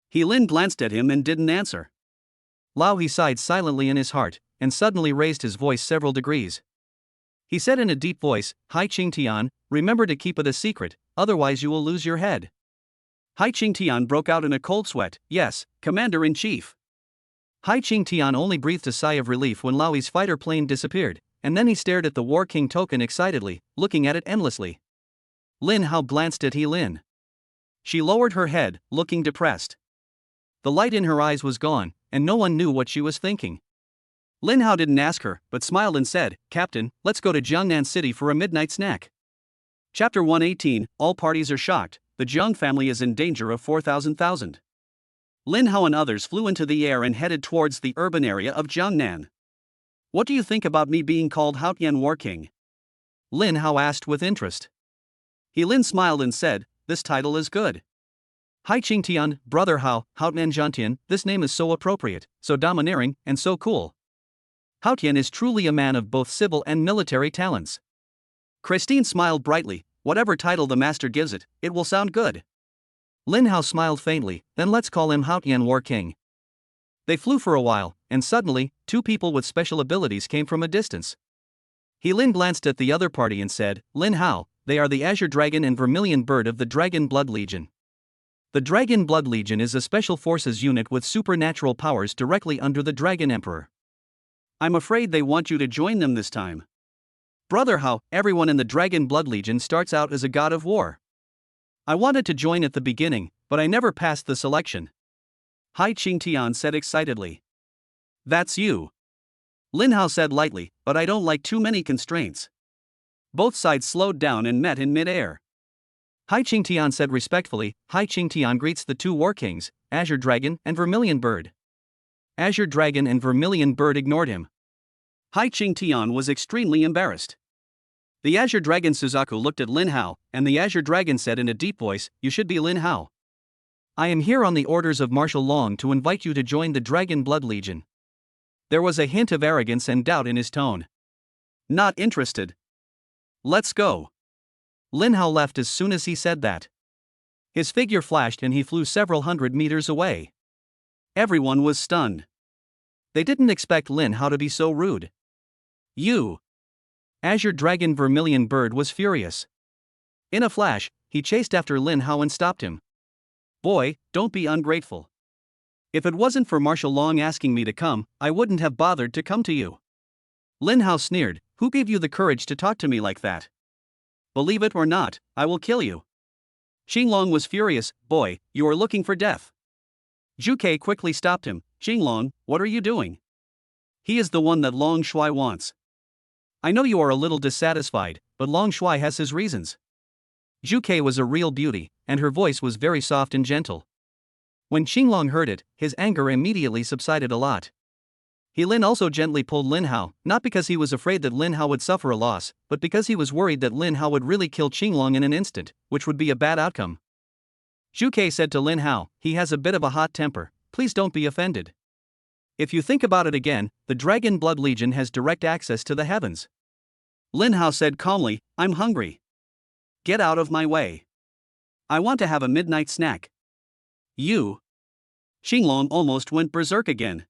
He Lin glanced at him and didn't answer. Lao He sighed silently in his heart, and suddenly raised his voice several degrees. He said in a deep voice, "Hai Qingtian, remember to keep it a secret, otherwise you will lose your head." Hai Qingtian broke out in a cold sweat. "Yes, Commander-in-Chief." Hai Qingtian only breathed a sigh of relief when Lao He's fighter plane disappeared, and then he stared at the War King token excitedly, looking at it endlessly. Lin Hao glanced at He Lin. She lowered her head, looking depressed. The light in her eyes was gone, and no one knew what she was thinking. Lin Hao didn't ask her, but smiled and said, "Captain, let's go to Jiangnan City for a midnight snack." Chapter 118, All parties are shocked, the Jiang family is in danger of 4,000. Lin Hao and others flew into the air and headed towards the urban area of Jiangnan. "What do you think about me being called Haotian War King?" Lin Hao asked with interest. He Lin smiled and said, "This title is good. Hai Qingtian, brother Hao, Haotian Jiantian, this name is so appropriate, so domineering, and so cool. Haotian is truly a man of both civil and military talents." Christine smiled brightly. "Whatever title the master gives it, it will sound good." Lin Hao smiled faintly, "Then let's call him Haotian War King." They flew for a while, and suddenly, two people with special abilities came from a distance. He Lin glanced at the other party and said, "Lin Hao, they are the Azure Dragon and Vermilion Bird of the Dragon Blood Legion. The Dragon Blood Legion is a special forces unit with supernatural powers directly under the Dragon Emperor. I'm afraid they want you to join them this time. Brother Hao, everyone in the Dragon Blood Legion starts out as a god of war. I wanted to join at the beginning, but I never passed the selection." Hai Qingtian said excitedly. "That's you." Lin Hao said lightly, "But I don't like too many constraints." Both sides slowed down and met in mid-air. Hai Qingtian said respectfully, "Hai Qingtian greets the two War Kings, Azure Dragon and Vermilion Bird." Azure Dragon and Vermilion Bird ignored him. Hai Qingtian was extremely embarrassed. The Azure Dragon Suzaku looked at Lin Hao, and the Azure Dragon said in a deep voice, "You should be Lin Hao. I am here on the orders of Marshal Long to invite you to join the Dragon Blood Legion." There was a hint of arrogance and doubt in his tone. "Not interested. Let's go." Lin Hao left as soon as he said that. His figure flashed and he flew several hundred meters away. Everyone was stunned. They didn't expect Lin Hao to be so rude. "You!" Azure Dragon Vermilion Bird was furious. In a flash, he chased after Lin Hao and stopped him. "Boy, don't be ungrateful. If it wasn't for Marshal Long asking me to come, I wouldn't have bothered to come to you." Lin Hao sneered, "Who gave you the courage to talk to me like that? Believe it or not, I will kill you." Xinglong was furious, "Boy, you are looking for death." Zhu Ke quickly stopped him. "Xinglong, what are you doing? He is the one that Long Shui wants. I know you are a little dissatisfied, but Long Shui has his reasons." Zhu Ke was a real beauty, and her voice was very soft and gentle. When Xinglong heard it, his anger immediately subsided a lot. He Lin also gently pulled Lin Hao, not because he was afraid that Lin Hao would suffer a loss, but because he was worried that Lin Hao would really kill Xinglong in an instant, which would be a bad outcome. Zhu Ke said to Lin Hao, "He has a bit of a hot temper, please don't be offended. If you think about it again, the Dragon Blood Legion has direct access to the heavens." Lin Hao said calmly, "I'm hungry. Get out of my way. I want to have a midnight snack." "You?" Xinglong almost went berserk again.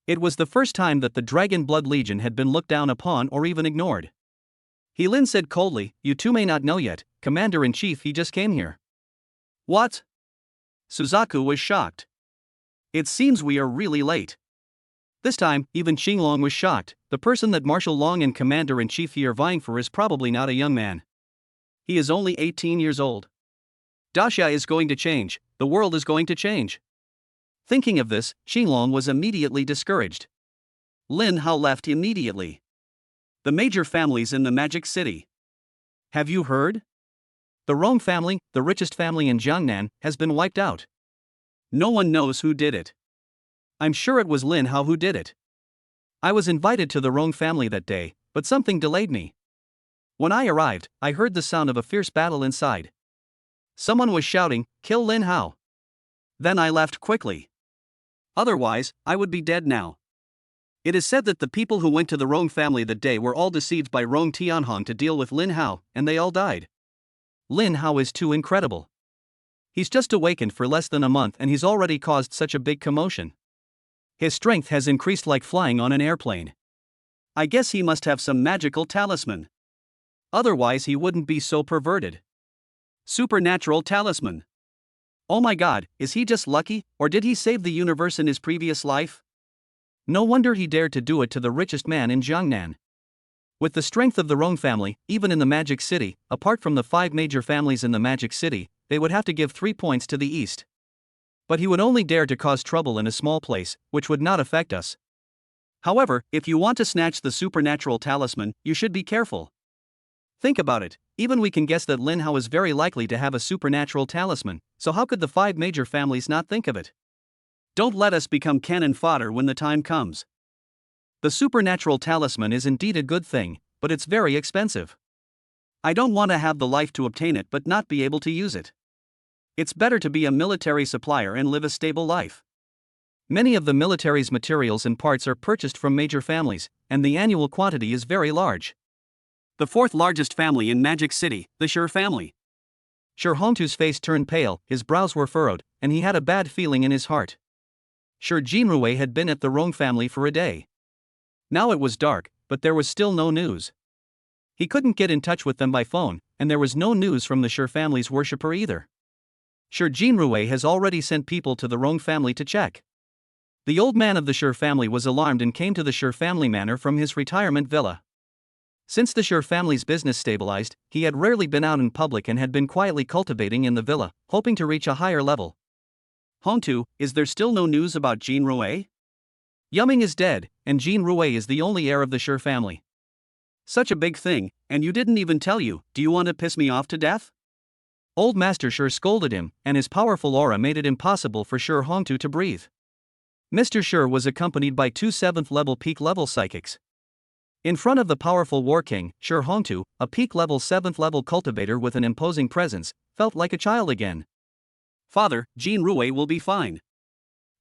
It was the first time that the Dragon Blood Legion had been looked down upon or even ignored. He Lin said coldly, "You two may not know yet, Commander-in-Chief he just came here." "What?" Suzaku was shocked. "It seems we are really late." This time, even Xinglong was shocked. The person that Marshal Long and Commander-in-Chief are vying for is probably not a young man. He is only 18 years old. Daxia is going to change, the world is going to change. Thinking of this, Xinglong was immediately discouraged. Lin Hao left immediately. The major families in the Magic City. "Have you heard? The Rong family, the richest family in Jiangnan, has been wiped out. No one knows who did it. I'm sure it was Lin Hao who did it. I was invited to the Rong family that day, but something delayed me. When I arrived, I heard the sound of a fierce battle inside. Someone was shouting, "Kill Lin Hao." Then I left quickly. Otherwise, I would be dead now. It is said that the people who went to the Rong family that day were all deceived by Rong Tianhong to deal with Lin Hao, and they all died. Lin Hao is too incredible. He's just awakened for less than a month and he's already caused such a big commotion. His strength has increased like flying on an airplane. I guess he must have some magical talisman. Otherwise he wouldn't be so perverted. Supernatural talisman. Oh my god, is he just lucky, or did he save the universe in his previous life? No wonder he dared to do it to the richest man in Jiangnan. With the strength of the Rong family, even in the Magic City, apart from the 5 major families in the Magic City, they would have to give 3 points to the east. But he would only dare to cause trouble in a small place, which would not affect us. However, if you want to snatch the supernatural talisman, you should be careful. Think about it, even we can guess that Lin Hao is very likely to have a supernatural talisman, so how could the 5 major families not think of it? Don't let us become cannon fodder when the time comes. The supernatural talisman is indeed a good thing, but it's very expensive. I don't want to have the life to obtain it but not be able to use it. It's better to be a military supplier and live a stable life. Many of the military's materials and parts are purchased from major families, and the annual quantity is very large. The 4th largest family in Magic City, the Shi family. Shi Hongtu's face turned pale, his brows were furrowed, and he had a bad feeling in his heart. Shi Jinrui had been at the Rong family for a day. Now it was dark, but there was still no news. He couldn't get in touch with them by phone, and there was no news from the Shi family's worshipper either. Shi Jinrui has already sent people to the Rong family to check. The old man of the Shi family was alarmed and came to the Shi family manor from his retirement villa. Since the Shi family's business stabilized, he had rarely been out in public and had been quietly cultivating in the villa, hoping to reach a higher level. Hongtu, is there still no news about Jinrui? Yuming is dead, and Jinrui is the only heir of the Shi family. Such a big thing, and you didn't even tell you. Do you want to piss me off to death? Old Master Shi scolded him, and his powerful aura made it impossible for Shi Hongtu to breathe. Mr. Shi was accompanied by 2 7th-level peak-level psychics. In front of the powerful War King, Shi Hongtu, a peak-level 7th-level cultivator with an imposing presence, felt like a child again. Father, Jinrui will be fine.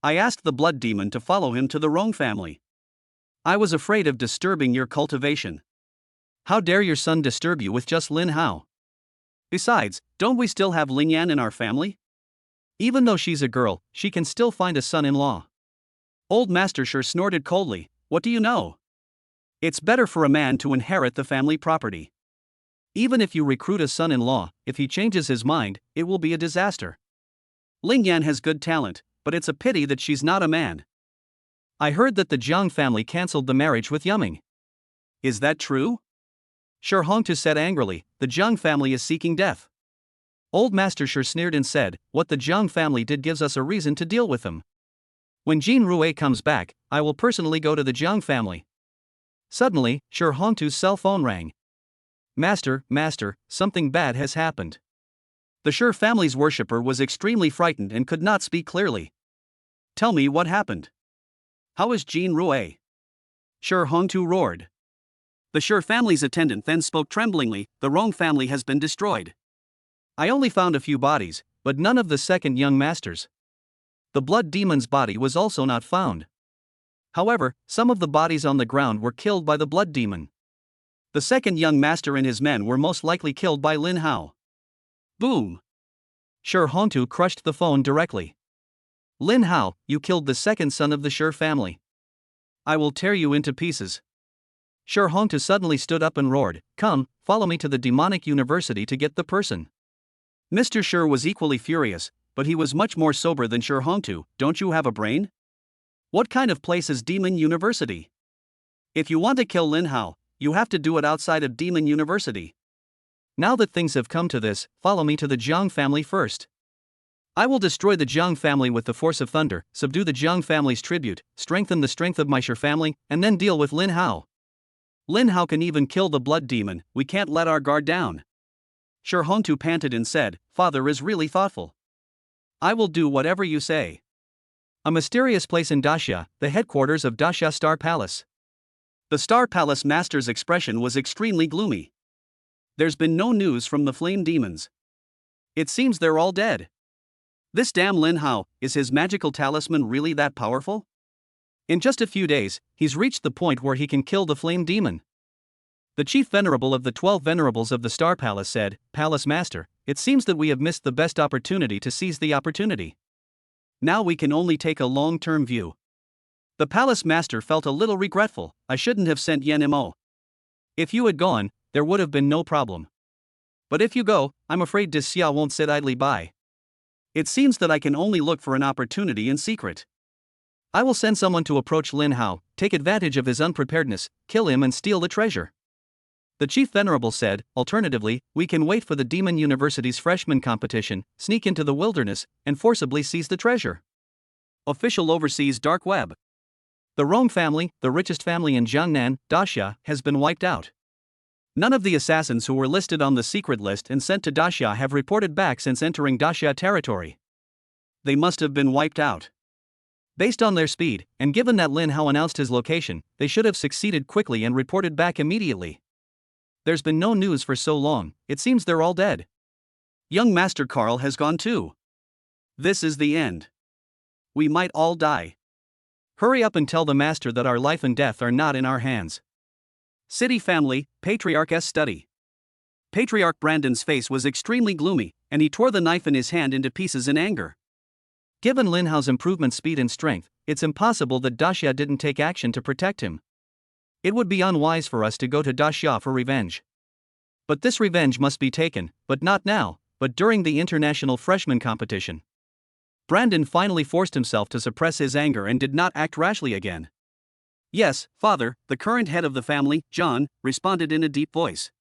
I asked the blood demon to follow him to the Rong family. I was afraid of disturbing your cultivation. How dare your son disturb you with just Lin Hao? Besides, don't we still have Lingyan in our family? Even though she's a girl, she can still find a son-in-law. Old Master Shi snorted coldly. What do you know? It's better for a man to inherit the family property. Even if you recruit a son-in-law, if he changes his mind, it will be a disaster. Lingyan has good talent, but it's a pity that she's not a man. I heard that the Jiang family cancelled the marriage with Yuming. Is that true? Shi Hongtu said angrily, the Jiang family is seeking death. Old Master Shi sneered and said, what the Jiang family did gives us a reason to deal with them. When Jinrui comes back, I will personally go to the Jiang family. Suddenly, Shi Hongtu's cell phone rang. Master, something bad has happened. The Shi family's worshipper was extremely frightened and could not speak clearly. Tell me what happened. How is Jinrui? Shi Hongtu roared. The Shi family's attendant then spoke tremblingly, the Rong family has been destroyed. I only found a few bodies, but none of the 2nd young masters. The blood demon's body was also not found. However, some of the bodies on the ground were killed by the blood demon. The 2nd young master and his men were most likely killed by Lin Hao. Boom! Shi Hongtu crushed the phone directly. Lin Hao, you killed the 2nd son of the Shi family. I will tear you into pieces. Shi Hongtu suddenly stood up and roared, come, follow me to the demonic university to get the person. Mr. Shi was equally furious, but he was much more sober than Shi Hongtu. Don't you have a brain? What kind of place is Demon University? If you want to kill Lin Hao, you have to do it outside of Demon University. Now that things have come to this, follow me to the Jiang family first. I will destroy the Jiang family with the force of thunder, subdue the Jiang family's tribute, strengthen the strength of my Shi family, and then deal with Lin Hao. Lin Hao can even kill the blood demon, we can't let our guard down. Shi Hongtu panted and said, "Father is really thoughtful. I will do whatever you say." A mysterious place in Daxia, the headquarters of Daxia Star Palace. The Star Palace master's expression was extremely gloomy. There's been no news from the flame demons. It seems they're all dead. This damn Lin Hao, is his magical talisman really that powerful? In just a few days, he's reached the point where he can kill the flame demon. The chief venerable of the 12 venerables of the Star Palace said, "Palace Master, it seems that we have missed the best opportunity to seize the opportunity. Now we can only take a long-term view." The Palace Master felt a little regretful. "I shouldn't have sent Yan Mo. If you had gone, there would have been no problem. But if you go, I'm afraid Xia won't sit idly by. It seems that I can only look for an opportunity in secret. I will send someone to approach Lin Hao, take advantage of his unpreparedness, kill him and steal the treasure." The chief venerable said, "Alternatively, we can wait for the Demon University's freshman competition, sneak into the wilderness, and forcibly seize the treasure." Official overseas dark web. The Rong family, the richest family in Jiangnan, Daxia, has been wiped out. None of the assassins who were listed on the secret list and sent to Daxia have reported back since entering Daxia territory. They must have been wiped out. Based on their speed, and given that Lin Hao announced his location, they should have succeeded quickly and reported back immediately. There's been no news for so long, it seems they're all dead. Young Master Carl has gone too. This is the end. We might all die. Hurry up and tell the Master that our life and death are not in our hands. City Family, Patriarch's Study. Patriarch Brandon's face was extremely gloomy, and he tore the knife in his hand into pieces in anger. Given Lin Hao's improvement speed and strength, it's impossible that Daxia didn't take action to protect him. It would be unwise for us to go to Daxia for revenge. But this revenge must be taken, but not now, but during the international freshman competition. Brandon finally forced himself to suppress his anger and did not act rashly again. "Yes, father," the current head of the family, John, responded in a deep voice.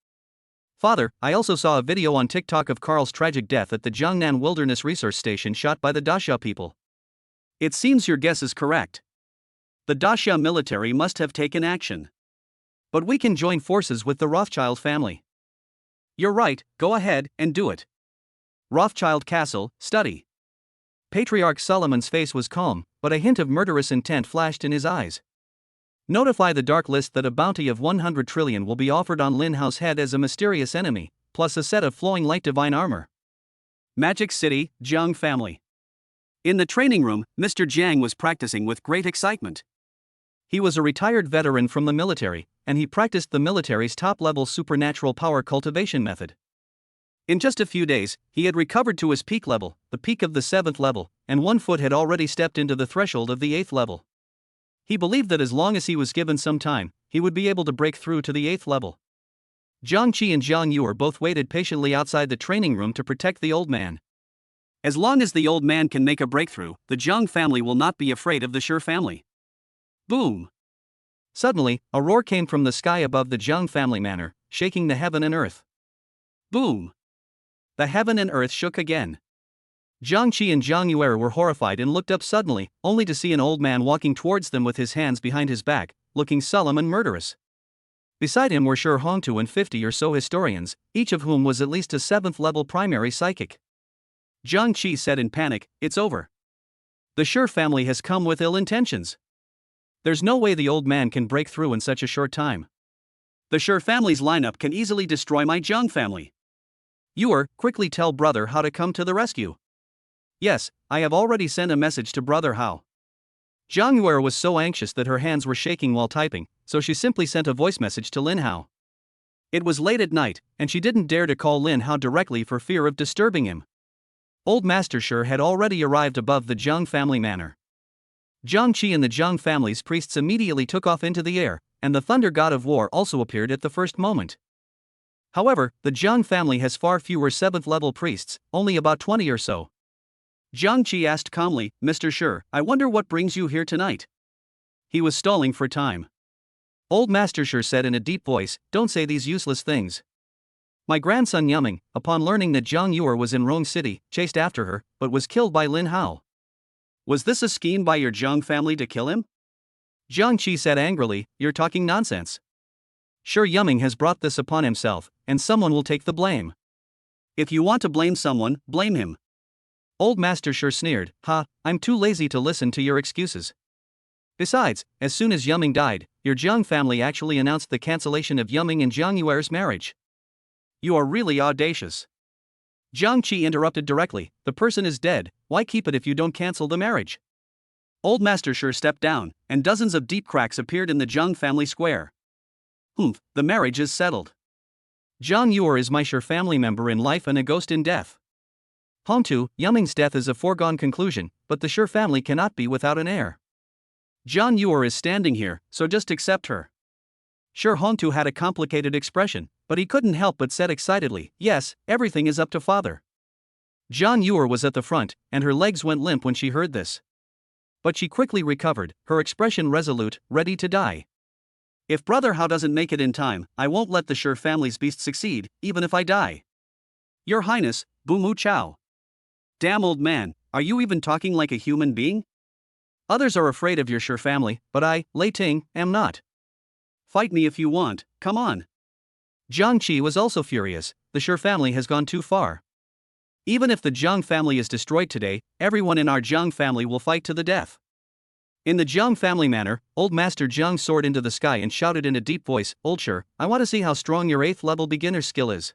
"Father, I also saw a video on TikTok of Carl's tragic death at the Jiangnan Wilderness Resource Station shot by the Daxia people. It seems your guess is correct. The Daxia military must have taken action. But we can join forces with the Rothschild family." "You're right, go ahead and do it." Rothschild Castle, Study. Patriarch Solomon's face was calm, but a hint of murderous intent flashed in his eyes. "Notify the Dark List that a bounty of 100 trillion will be offered on Lin Hao's head as a mysterious enemy, plus a set of flowing light divine armor." Magic City, Jiang family. In the training room, Mr. Jiang was practicing with great excitement. He was a retired veteran from the military, and he practiced the military's top-level supernatural power cultivation method. In just a few days, he had recovered to his peak level, the peak of the 7th level, and one foot had already stepped into the threshold of the 8th level. He believed that as long as he was given some time, he would be able to break through to the 8th level. Jiang Qi and Jiang Yuer both waited patiently outside the training room to protect the old man. As long as the old man can make a breakthrough, the Jiang family will not be afraid of the Shi family. Boom! Suddenly, a roar came from the sky above the Jiang family manor, shaking the heaven and earth. Boom! The heaven and earth shook again. Jiang Qi and Jiang Yuer were horrified and looked up suddenly, only to see an old man walking towards them with his hands behind his back, looking solemn and murderous. Beside him were Shi Hongtu and 50 or so historians, each of whom was at least a 7th-level primary psychic. Jiang Qi said in panic, "It's over. The Shi family has come with ill intentions. There's no way the old man can break through in such a short time. The Shi family's lineup can easily destroy my Jiang family. Yuer, quickly tell brother Hao to come to the rescue." "Yes, I have already sent a message to brother Hao." Jiang Yuer was so anxious that her hands were shaking while typing, so she simply sent a voice message to Lin Hao. It was late at night, and she didn't dare to call Lin Hao directly for fear of disturbing him. Old Master Shi had already arrived above the Jiang family manor. Jiang Qi and the Jiang family's priests immediately took off into the air, and the Thunder God of War also appeared at the first moment. However, the Jiang family has far fewer 7th-level priests, only about 20 or so. Jiang Qi asked calmly, "Mr. Shi, I wonder what brings you here tonight?" He was stalling for time. Old Master Shi said in a deep voice, "Don't say these useless things. My grandson Yuming, upon learning that Jiang Yuer was in Rong City, chased after her, but was killed by Lin Hao." "Was this a scheme by your Jiang family to kill him?" Jiang Qi said angrily, "You're talking nonsense. Shi Yuming has brought this upon himself, and someone will take the blame. If you want to blame someone, blame him. Old Master Shi sneered, "Ha, I'm too lazy to listen to your excuses. Besides, as soon as Yuming died, your Jiang family actually announced the cancellation of Yuming and Jiang Yuer's marriage. You are really audacious." Jiang Qi interrupted directly, "The person is dead, why keep it if you don't cancel the marriage?" Old Master Shi stepped down, and dozens of deep cracks appeared in the Jiang family square. "Humph, the marriage is settled. Jiang Yuer is my Shi family member in life and a ghost in death. Hongtu, Yuming's death is a foregone conclusion, but the Shi family cannot be without an heir. Jiang Yuer is standing here, so just accept her." Shi Hongtu had a complicated expression, but he couldn't help but said excitedly, "Yes, everything is up to father." Jiang Yuer was at the front, and her legs went limp when she heard this. But she quickly recovered, her expression resolute, ready to die. "If Brother Hao doesn't make it in time, I won't let the Shi family's beast succeed, even if I die. Your Highness, Bu Mu Chao." "Damn old man, are you even talking like a human being? Others are afraid of your Shi family, but I, Lei Ting, am not. Fight me if you want, come on." Jiang Qi was also furious, the Shi family has gone too far. "Even if the Jiang family is destroyed today, everyone in our Jiang family will fight to the death." In the Jiang family manner, Old Master Jiang soared into the sky and shouted in a deep voice, "Old Shi, I want to see how strong your 8th level beginner skill is."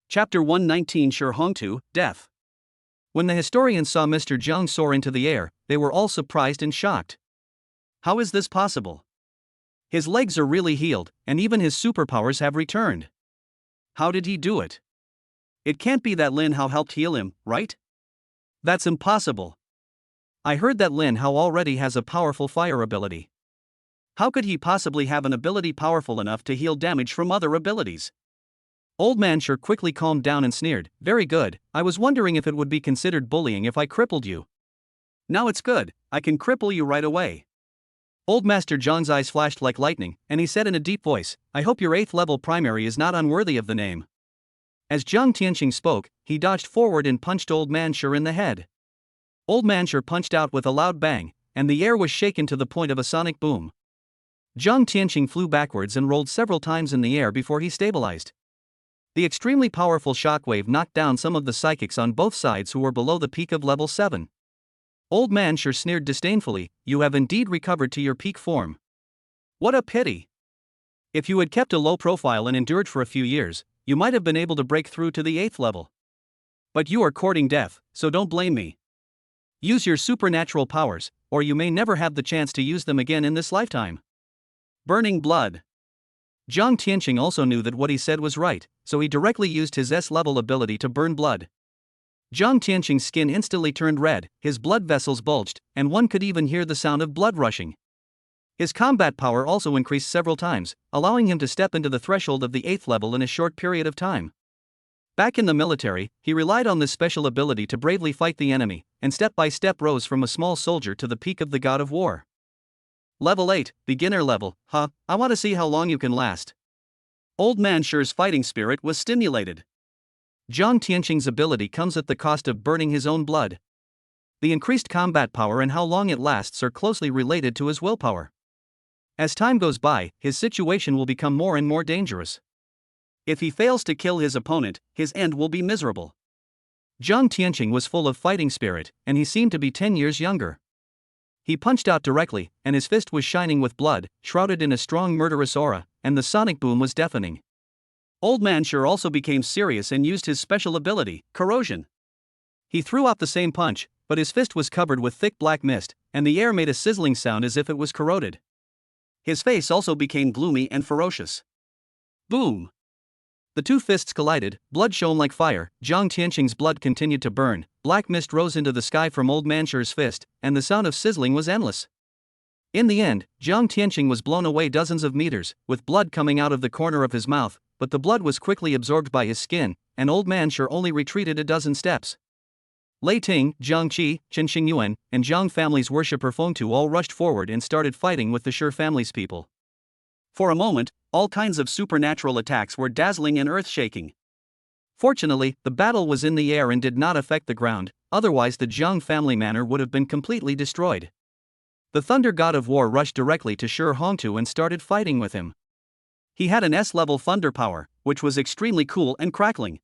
Chapter 119 Shi Hongtu, Death. When the historians saw Mr. Jiang soar into the air, they were all surprised and shocked. How is this possible? His legs are really healed, and even his superpowers have returned. How did he do it? It can't be that Lin Hao helped heal him, right? That's impossible. I heard that Lin Hao already has a powerful fire ability. How could he possibly have an ability powerful enough to heal damage from other abilities? Old Man Shi quickly calmed down and sneered, "Very good, I was wondering if it would be considered bullying if I crippled you. Now it's good, I can cripple you right away." Old Master Jiang's eyes flashed like lightning, and he said in a deep voice, "I hope your 8th level primary is not unworthy of the name." As Jiang Tianqing spoke, he dodged forward and punched Old Man Shi in the head. Old Man Shi punched out with a loud bang, and the air was shaken to the point of a sonic boom. Jiang Tianqing flew backwards and rolled several times in the air before he stabilized. The extremely powerful shockwave knocked down some of the psychics on both sides who were below the peak of level 7. Old Man Shi sneered disdainfully, "You have indeed recovered to your peak form. What a pity. If you had kept a low profile and endured for a few years, you might have been able to break through to the 8th level. But you are courting death, so don't blame me. Use your supernatural powers, or you may never have the chance to use them again in this lifetime." Burning blood. Jiang Tianqing also knew that what he said was right, so he directly used his S-level ability to burn blood. Jiang Tianqing's skin instantly turned red, his blood vessels bulged, and one could even hear the sound of blood rushing. His combat power also increased several times, allowing him to step into the threshold of the 8th level in a short period of time. Back in the military, he relied on this special ability to bravely fight the enemy, and step by step rose from a small soldier to the peak of the god of war. Level 8, beginner level, huh? I want to see how long you can last. Old Man Shi's fighting spirit was stimulated. Jiang Tianqing's ability comes at the cost of burning his own blood. The increased combat power and how long it lasts are closely related to his willpower. As time goes by, his situation will become more and more dangerous. If he fails to kill his opponent, his end will be miserable. Jiang Tianqing was full of fighting spirit, and he seemed to be 10 years younger. He punched out directly, and his fist was shining with blood, shrouded in a strong murderous aura, and the sonic boom was deafening. Old Man Shi also became serious and used his special ability, corrosion. He threw out the same punch, but his fist was covered with thick black mist, and the air made a sizzling sound as if it was corroded. His face also became gloomy and ferocious. Boom! The two fists collided, blood shone like fire, Jiang Tianqing's blood continued to burn, black mist rose into the sky from Old Man Shi's fist, and the sound of sizzling was endless. In the end, Jiang Tianqing was blown away dozens of meters, with blood coming out of the corner of his mouth, but the blood was quickly absorbed by his skin, and Old Man Shi only retreated a dozen steps. Lei Ting, Jiang Qi, Chen Xingyuan, and Jiang family's worshipper Fengtu all rushed forward and started fighting with the Shi family's people. For a moment, all kinds of supernatural attacks were dazzling and earth-shaking. Fortunately, the battle was in the air and did not affect the ground, otherwise the Jiang family manor would have been completely destroyed. The Thunder God of War rushed directly to Shi Hongtu and started fighting with him. He had an S-level thunder power, which was extremely cool and crackling.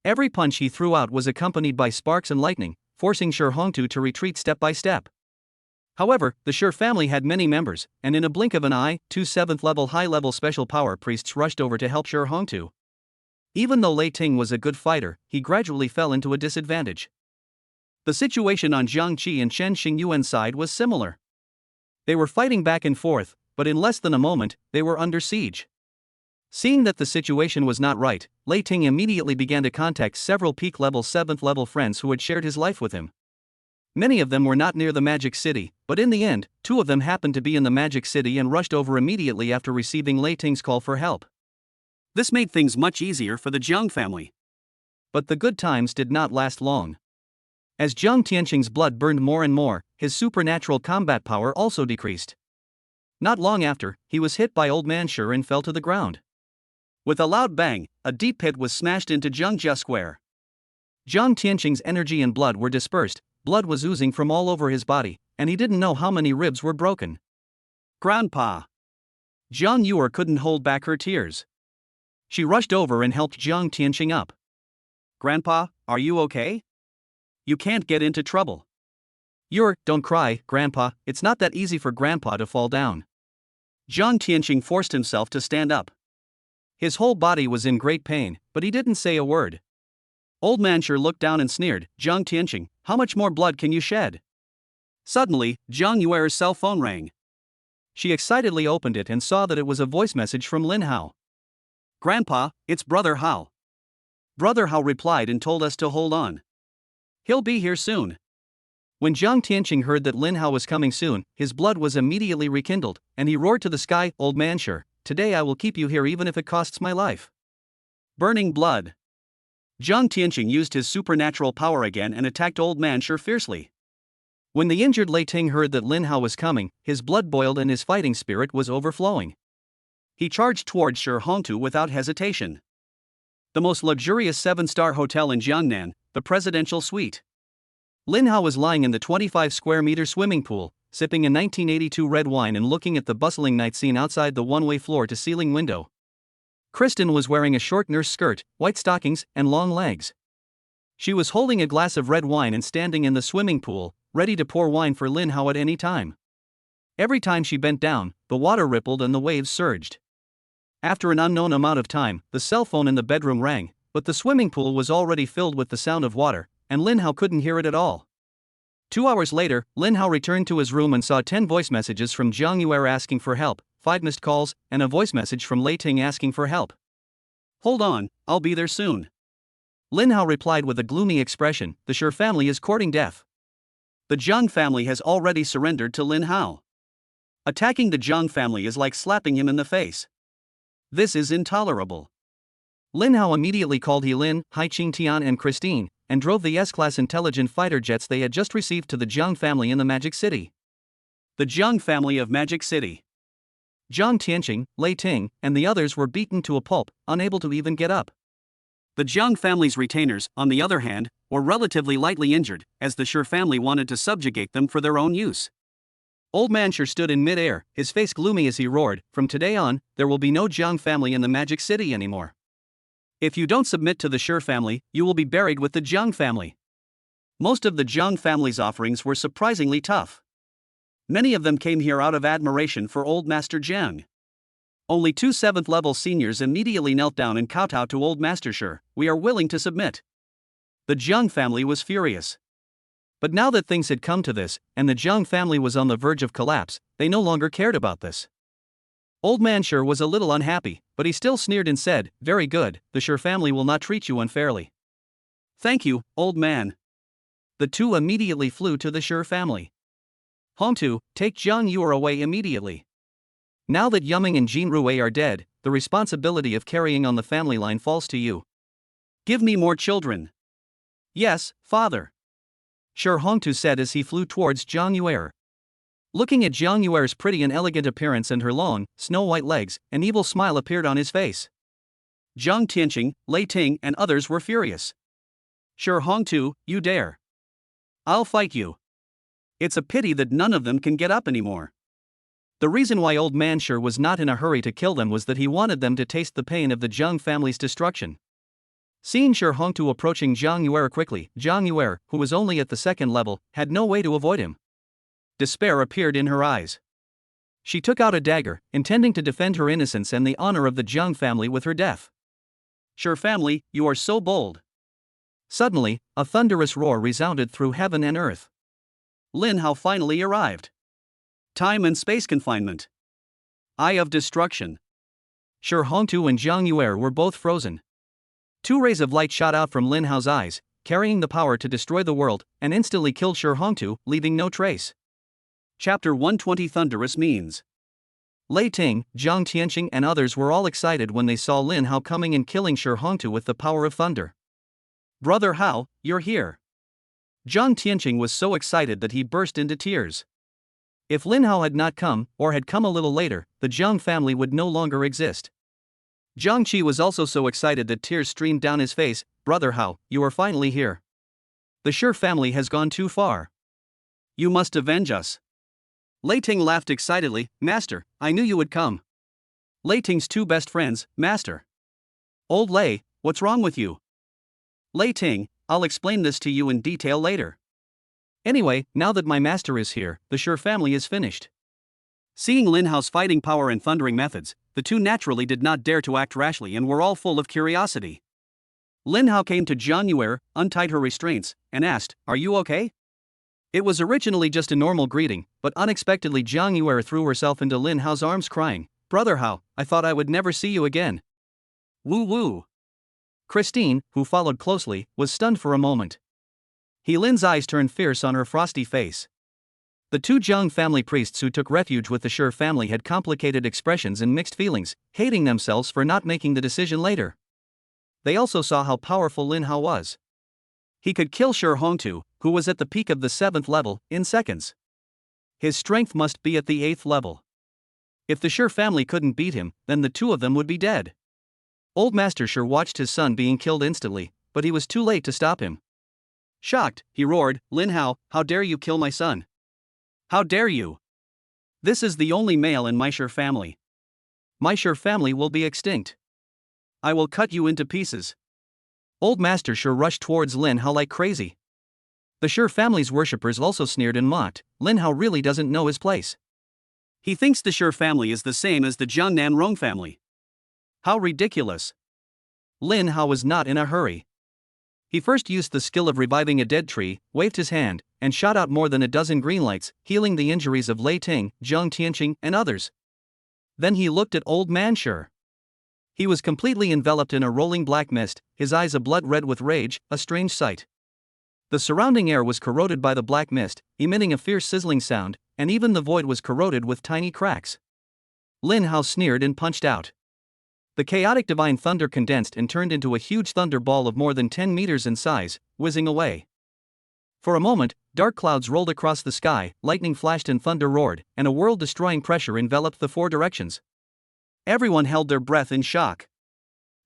Every punch he threw out was accompanied by sparks and lightning, forcing Shi Hongtu to retreat step by step. However, the Shi family had many members, and in a blink of an eye, 2 7th-level high-level special power priests rushed over to help Shi Hongtu. Even though Lei Ting was a good fighter, he gradually fell into a disadvantage. The situation on Jiang Qi and Chen Xingyuan's side was similar. They were fighting back and forth, but in less than a moment, they were under siege. Seeing that the situation was not right, Lei Ting immediately began to contact several peak-level 7th-level friends who had shared his life with him. Many of them were not near the Magic City, but in the end, 2 of them happened to be in the Magic City and rushed over immediately after receiving Lei Ting's call for help. This made things much easier for the Jiang family. But the good times did not last long. As Jiang Tianqing's blood burned more and more, his supernatural combat power also decreased. Not long after, he was hit by Old Man Shi and fell to the ground. With a loud bang, a deep pit was smashed into Zhengjia Square. Jiang Tianqing's energy and blood were dispersed, blood was oozing from all over his body, and he didn't know how many ribs were broken. Grandpa! Jiang Yuer couldn't hold back her tears. She rushed over and helped Jiang Tianqing up. Grandpa, are you okay? You can't get into trouble. Don't cry, Grandpa, it's not that easy for Grandpa to fall down. Jiang Tianqing forced himself to stand up. His whole body was in great pain, but he didn't say a word. Old Man Shi looked down and sneered, Jiang Tianqing, how much more blood can you shed? Suddenly, Jiang Yuer's cell phone rang. She excitedly opened it and saw that it was a voice message from Lin Hao. Grandpa, it's Brother Hao. Brother Hao replied and told us to hold on. He'll be here soon. When Jiang Tianqing heard that Lin Hao was coming soon, his blood was immediately rekindled, and he roared to the sky, Old Man Shi, today I will keep you here even if it costs my life. Burning blood. Jiang Tianqing used his supernatural power again and attacked Old Man Shi fiercely. When the injured Lei Ting heard that Lin Hao was coming, his blood boiled and his fighting spirit was overflowing. He charged towards Shi Hongtu without hesitation. The most luxurious 7-star hotel in Jiangnan, the presidential suite. Lin Hao was lying in the 25-square-meter swimming pool, sipping a 1982 red wine and looking at the bustling night scene outside the one-way floor-to-ceiling window. Kristen was wearing a short nurse skirt, white stockings, and long legs. She was holding a glass of red wine and standing in the swimming pool, ready to pour wine for Lin Hao at any time. Every time she bent down, the water rippled and the waves surged. After an unknown amount of time, the cell phone in the bedroom rang, but the swimming pool was already filled with the sound of water, and Lin Hao couldn't hear it at all. 2 hours later, Lin Hao returned to his room and saw 10 voice messages from Jiang Yuer asking for help, 5 missed calls, and a voice message from Lei Ting asking for help. Hold on, I'll be there soon. Lin Hao replied with a gloomy expression, the Shi family is courting death. The Jiang family has already surrendered to Lin Hao. Attacking the Jiang family is like slapping him in the face. This is intolerable. Lin Hao immediately called Lin, Hai Qingtian and Christine, and drove the S-class intelligent fighter jets they had just received to the Jiang family in the Magic City. The Jiang family of Magic City. Jiang Tianqing, Lei Ting, and the others were beaten to a pulp, unable to even get up. The Jiang family's retainers, on the other hand, were relatively lightly injured, as the Shi family wanted to subjugate them for their own use. Old Man Shi stood in mid-air, his face gloomy as he roared, from today on, there will be no Jiang family in the Magic City anymore. If you don't submit to the Shi family, you will be buried with the Jiang family. Most of the Jiang family's offerings were surprisingly tough. Many of them came here out of admiration for Old Master Jiang. Only 2 7th-level seniors immediately knelt down and kowtowed to Old Master Shi, we are willing to submit. The Jiang family was furious. But now that things had come to this, and the Jiang family was on the verge of collapse, they no longer cared about this. Old Man Shi was a little unhappy, but he still sneered and said, very good, the Shi family will not treat you unfairly. Thank you, old man. The 2 immediately flew to the Shi family. Hongtu, take Jiang Yuer away immediately. Now that Yuming and Jin Rui are dead, the responsibility of carrying on the family line falls to you. Give me more children. Yes, father. Shi Hongtu said as he flew towards Jiang Yuer. Looking at Jiang Yuer's pretty and elegant appearance and her long, snow-white legs, an evil smile appeared on his face. Jiang Tianqing, Lei Ting and others were furious. Shi Hongtu, you dare. I'll fight you. It's a pity that none of them can get up anymore. The reason why Old Man Shi was not in a hurry to kill them was that he wanted them to taste the pain of the Jiang family's destruction. Seeing Shi Hongtu approaching Zhang Yuer quickly, Zhang Yuer, who was only at the second level, had no way to avoid him. Despair appeared in her eyes. She took out a dagger, intending to defend her innocence and the honor of the Zhang family with her death. Shi family, you are so bold. Suddenly, a thunderous roar resounded through heaven and earth. Lin Hao finally arrived. Time and space confinement. Eye of destruction. Shi Hongtu and Zhang Yuer were both frozen. Two rays of light shot out from Lin Hao's eyes, carrying the power to destroy the world, and instantly killed Shi Hongtu, leaving no trace. Chapter 120 Thunderous Means. Lei Ting, Zhang Tianqing and others were all excited when they saw Lin Hao coming and killing Shi Hongtu with the power of thunder. Brother Hao, you're here. Zhang Tianqing was so excited that he burst into tears. If Lin Hao had not come, or had come a little later, the Zhang family would no longer exist. Zhang Qi was also so excited that tears streamed down his face. Brother Hao, you are finally here. The Shi family has gone too far. You must avenge us. Lei Ting laughed excitedly. Master, I knew you would come. Lei Ting's two best friends. Master. Old Lei, what's wrong with you? Lei Ting, I'll explain this to you in detail later. Anyway, now that my master is here, the Shi family is finished. Seeing Lin Hao's fighting power and thundering methods, the two naturally did not dare to act rashly and were all full of curiosity. Lin Hao came to Zhang Yuer, untied her restraints, and asked, "Are you okay?" It was originally just a normal greeting, but unexpectedly Zhang Yuer threw herself into Lin Hao's arms crying, "Brother Hao, I thought I would never see you again." Woo woo. Christine, who followed closely, was stunned for a moment. He Lin's eyes turned fierce on her frosty face. The two Zhang family priests who took refuge with the Shi family had complicated expressions and mixed feelings, hating themselves for not making the decision later. They also saw how powerful Lin Hao was. He could kill Shi Hongtu, who was at the peak of the 7th level, in seconds. His strength must be at the 8th level. If the Shi family couldn't beat him, then the two of them would be dead. Old Master Shi watched his son being killed instantly, but he was too late to stop him. Shocked, he roared, "Lin Hao, how dare you kill my son? How dare you? This is the only male in my Shi family. My Shi family will be extinct. I will cut you into pieces." Old Master Shi rushed towards Lin Hao like crazy. The Shi family's worshippers also sneered and mocked. Lin Hao really doesn't know his place. He thinks the Shi family is the same as the Jiangnan Rong family. How ridiculous. Lin Hao was not in a hurry. He first used the skill of reviving a dead tree, waved his hand, and shot out more than a dozen green lights, healing the injuries of Lei Ting, Zhang Tianqing, and others. Then he looked at Old Man Shi. He was completely enveloped in a rolling black mist, his eyes a blood red with rage, a strange sight. The surrounding air was corroded by the black mist, emitting a fierce sizzling sound, and even the void was corroded with tiny cracks. Lin Hao sneered and punched out. The chaotic divine thunder condensed and turned into a huge thunder ball of more than 10 meters in size, whizzing away. For a moment, dark clouds rolled across the sky, lightning flashed and thunder roared, and a world-destroying pressure enveloped the four directions. Everyone held their breath in shock.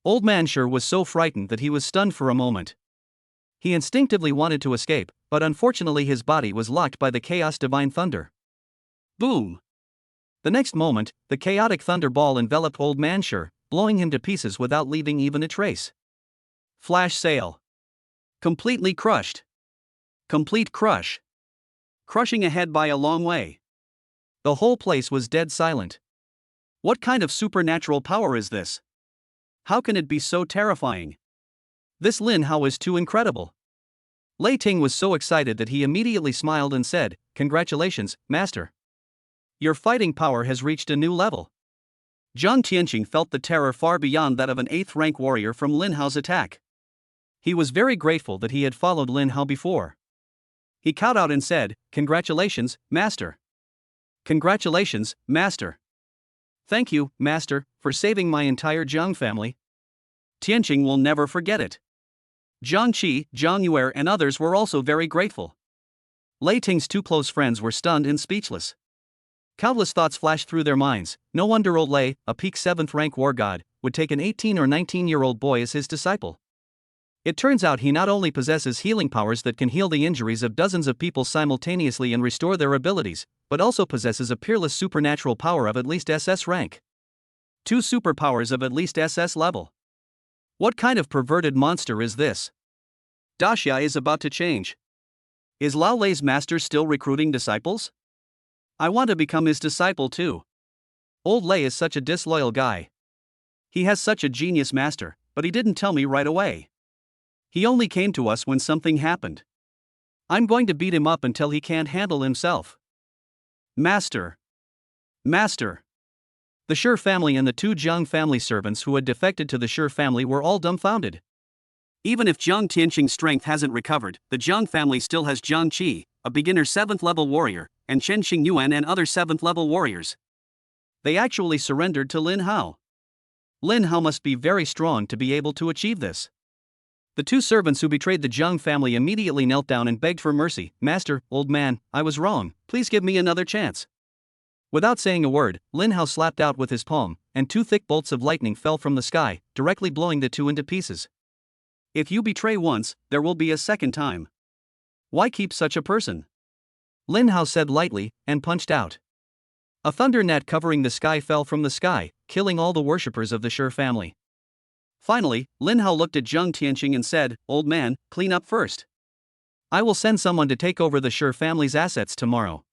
Old Man Shi was so frightened that he was stunned for a moment. He instinctively wanted to escape, but unfortunately his body was locked by the chaos divine thunder. Boom! The next moment, the chaotic thunder ball enveloped Old Man Shi, blowing him to pieces without leaving even a trace. Flash sale. Completely crushed. Complete crush. Crushing ahead by a long way. The whole place was dead silent. What kind of supernatural power is this? How can it be so terrifying? This Lin Hao is too incredible. Lei Ting was so excited that he immediately smiled and said, "Congratulations, Master. Your fighting power has reached a new level." Zhang Tianqing felt the terror far beyond that of an 8th rank warrior from Lin Hao's attack. He was very grateful that he had followed Lin Hao before. He cowed out and said, "Congratulations, Master. Congratulations, Master. Thank you, Master, for saving my entire Zhang family. Tianqing will never forget it." Zhang Qi, Zhang Yuer and others were also very grateful. Lei Ting's two close friends were stunned and speechless. Countless thoughts flashed through their minds. No wonder old Lei, a peak 7th rank war god, would take an 18 or 19-year-old boy as his disciple. It turns out he not only possesses healing powers that can heal the injuries of dozens of people simultaneously and restore their abilities, but also possesses a peerless supernatural power of at least SS rank. 2 superpowers of at least SS level. What kind of perverted monster is this? Daxia is about to change. Is Lao Lei's master still recruiting disciples? I want to become his disciple too. Old Lei is such a disloyal guy. He has such a genius master, but he didn't tell me right away. He only came to us when something happened. I'm going to beat him up until he can't handle himself. Master. Master. The Shi family and the two Jiang family servants who had defected to the Shi family were all dumbfounded. Even if Jiang Tianqing's strength hasn't recovered, the Jiang family still has Jiang Qi, a beginner 7th level warrior, and Chen Xingyuan and other 7th level warriors. They actually surrendered to Lin Hao. Lin Hao must be very strong to be able to achieve this. The two servants who betrayed the Jiang family immediately knelt down and begged for mercy. Master, old man, I was wrong, please give me another chance. Without saying a word, Lin Hao slapped out with his palm, and 2 thick bolts of lightning fell from the sky, directly blowing the two into pieces. If you betray once, there will be a second time. Why keep such a person? Lin Hao said lightly, and punched out. A thunder net covering the sky fell from the sky, killing all the worshippers of the Shi family. Finally, Lin Hao looked at Jiang Tianqing and said, Old man, clean up first. I will send someone to take over the Shi family's assets tomorrow.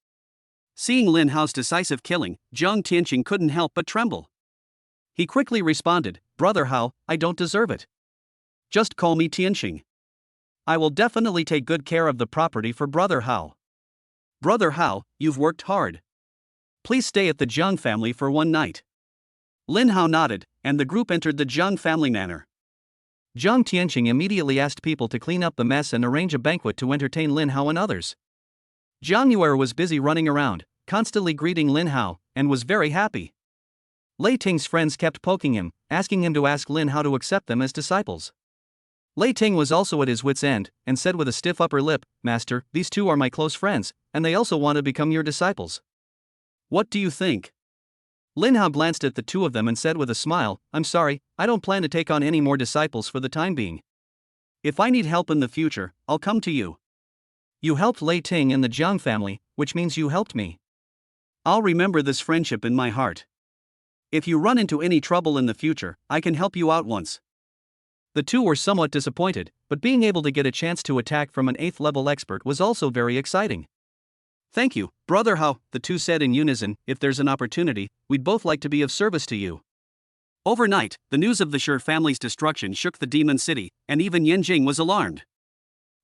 Seeing Lin Hao's decisive killing, Jiang Tianqing couldn't help but tremble. He quickly responded, Brother Hao, I don't deserve it. Just call me Tianqing. I will definitely take good care of the property for Brother Hao. Brother Hao, you've worked hard. Please stay at the Jiang family for one night. Lin Hao nodded, and the group entered the Jiang family manor. Jiang Tianqing immediately asked people to clean up the mess and arrange a banquet to entertain Lin Hao and others. Jiang Yuer was busy running around, constantly greeting Lin Hao, and was very happy. Lei Ting's friends kept poking him, asking him to ask Lin Hao to accept them as disciples. Lei Ting was also at his wit's end, and said with a stiff upper lip, Master, these two are my close friends, and they also want to become your disciples. What do you think? Lin Hao glanced at the two of them and said with a smile, I'm sorry, I don't plan to take on any more disciples for the time being. If I need help in the future, I'll come to you. You helped Lei Ting and the Jiang family, which means you helped me. I'll remember this friendship in my heart. If you run into any trouble in the future, I can help you out once. The two were somewhat disappointed, but being able to get a chance to attack from an 8th level expert was also very exciting. Thank you, Brother Hao, the two said in unison, if there's an opportunity, we'd both like to be of service to you. Overnight, the news of the Shi family's destruction shook the demon city, and even Yanjing was alarmed.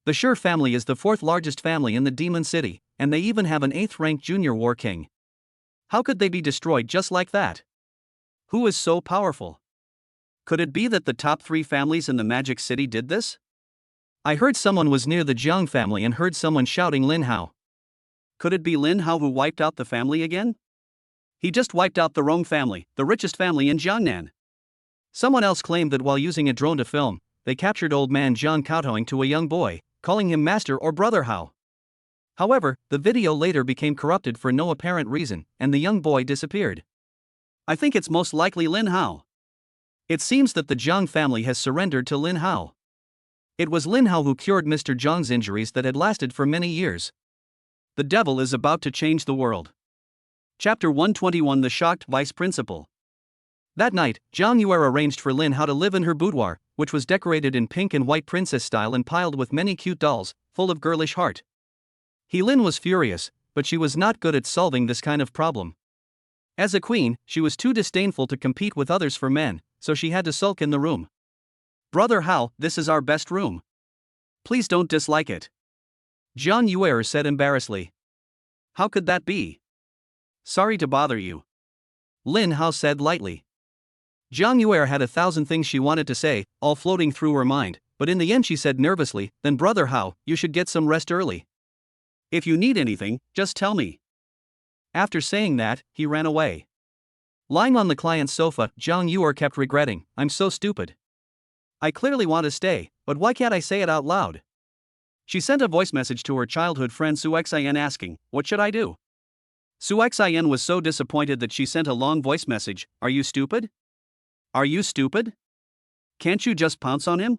The Shi family is the 4th largest family in the demon city, and they even have an 8th ranked junior war king. How could they be destroyed just like that? Who is so powerful? Could it be that the top 3 families in the Magic City did this? I heard someone was near the Jiang family and heard someone shouting Lin Hao. Could it be Lin Hao who wiped out the family again? He just wiped out the Rong family, the richest family in Jiangnan. Someone else claimed that while using a drone to film, they captured old man Jiang kowtowing to a young boy, calling him Master or Brother Hao. However, the video later became corrupted for no apparent reason, and the young boy disappeared. I think it's most likely Lin Hao. It seems that the Jiang family has surrendered to Lin Hao. It was Lin Hao who cured Mr. Jiang's injuries that had lasted for many years. The devil is about to change the world. Chapter 121 The Shocked Vice Principal. That night, Jiang Yuer arranged for Lin Hao to live in her boudoir, which was decorated in pink and white princess style and piled with many cute dolls, full of girlish heart. Lin was furious, but she was not good at solving this kind of problem. As a queen, she was too disdainful to compete with others for men, so she had to sulk in the room. Brother Hao, this is our best room. Please don't dislike it. Jiang Yuer said embarrassedly. How could that be? Sorry to bother you. Lin Hao said lightly. Jiang Yuer had 1,000 things she wanted to say, all floating through her mind, but in the end she said nervously, then Brother Hao, you should get some rest early. If you need anything, just tell me. After saying that, he ran away. Lying on the client's sofa, Jiang Yuer kept regretting, I'm so stupid. I clearly want to stay, but why can't I say it out loud? She sent a voice message to her childhood friend Su Xian asking, what should I do? Su Xian was so disappointed that she sent a long voice message, are you stupid? Are you stupid? Can't you just pounce on him?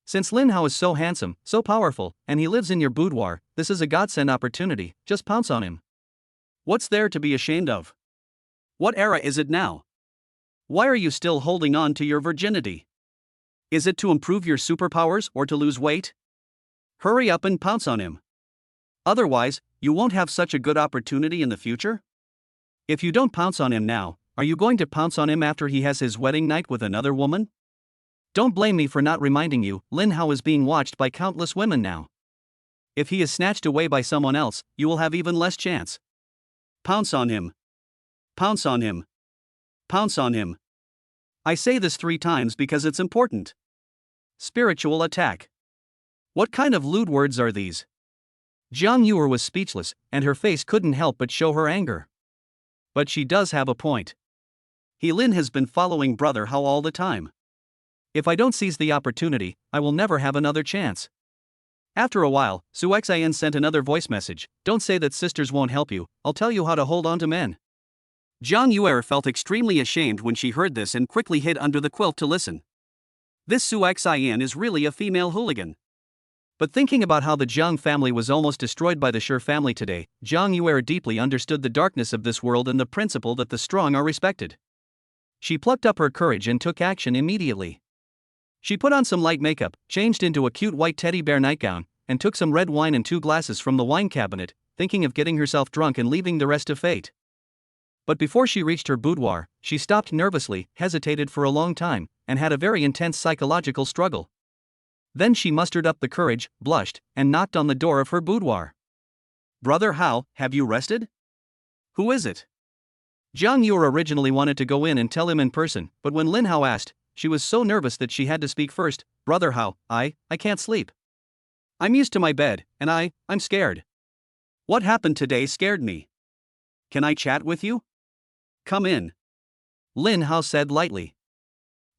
Since Lin Hao is so handsome, so powerful, and he lives in your boudoir, this is a godsend opportunity, just pounce on him. What's there to be ashamed of? What era is it now? Why are you still holding on to your virginity? Is it to improve your superpowers or to lose weight? Hurry up and pounce on him. Otherwise, you won't have such a good opportunity in the future. If you don't pounce on him now, are you going to pounce on him after he has his wedding night with another woman? Don't blame me for not reminding you, Lin Hao is being watched by countless women now. If he is snatched away by someone else, you will have even less chance. Pounce on him. Pounce on him. Pounce on him. I say this 3 times because it's important. Spiritual attack. What kind of lewd words are these? Jiang Yuer was speechless, and her face couldn't help but show her anger. But she does have a point. He Lin has been following Brother Hao all the time. If I don't seize the opportunity, I will never have another chance. After a while, Su Xian sent another voice message. Don't say that sisters won't help you, I'll tell you how to hold on to men. Jiang Yuer felt extremely ashamed when she heard this and quickly hid under the quilt to listen. This Su Xian is really a female hooligan. But thinking about how the Jiang family was almost destroyed by the Shi family today, Jiang Yuer deeply understood the darkness of this world and the principle that the strong are respected. She plucked up her courage and took action immediately. She put on some light makeup, changed into a cute white teddy bear nightgown, and took some red wine and 2 glasses from the wine cabinet, thinking of getting herself drunk and leaving the rest to fate. But before she reached her boudoir, she stopped nervously, hesitated for a long time, and had a very intense psychological struggle. Then she mustered up the courage, blushed, and knocked on the door of her boudoir. Brother Hao, have you rested? Who is it? Jiang Yuer originally wanted to go in and tell him in person, but when Lin Hao asked, she was so nervous that she had to speak first. Brother Hao, I can't sleep. I'm used to my bed, and I'm scared. What happened today scared me. Can I chat with you? Come in. Lin Hao said lightly.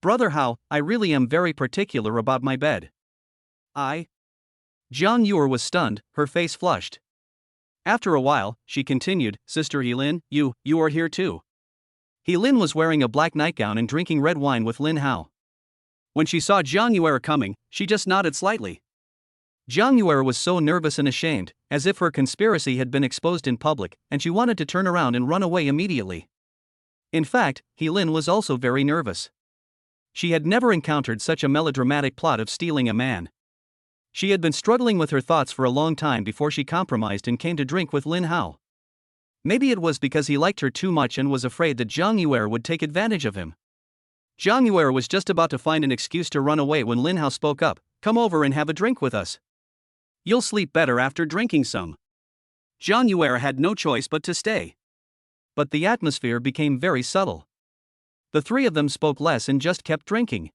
Brother Hao, I really am very particular about my bed. Jiang Yuer was stunned, her face flushed. After a while, she continued, Sister Helin, you are here too. Helin was wearing a black nightgown and drinking red wine with Lin Hao. When she saw Jiang Yuer coming, she just nodded slightly. Jiang Yuer was so nervous and ashamed, as if her conspiracy had been exposed in public, and she wanted to turn around and run away immediately. In fact, Helin was also very nervous. She had never encountered such a melodramatic plot of stealing a man. She had been struggling with her thoughts for a long time before she compromised and came to drink with Lin Hao. Maybe it was because he liked her too much and was afraid that Jiang Yuer would take advantage of him. Jiang Yuer was just about to find an excuse to run away when Lin Hao spoke up, Come over and have a drink with us. You'll sleep better after drinking some. Jiang Yuer had no choice but to stay. But the atmosphere became very subtle. The 3 of them spoke less and just kept drinking.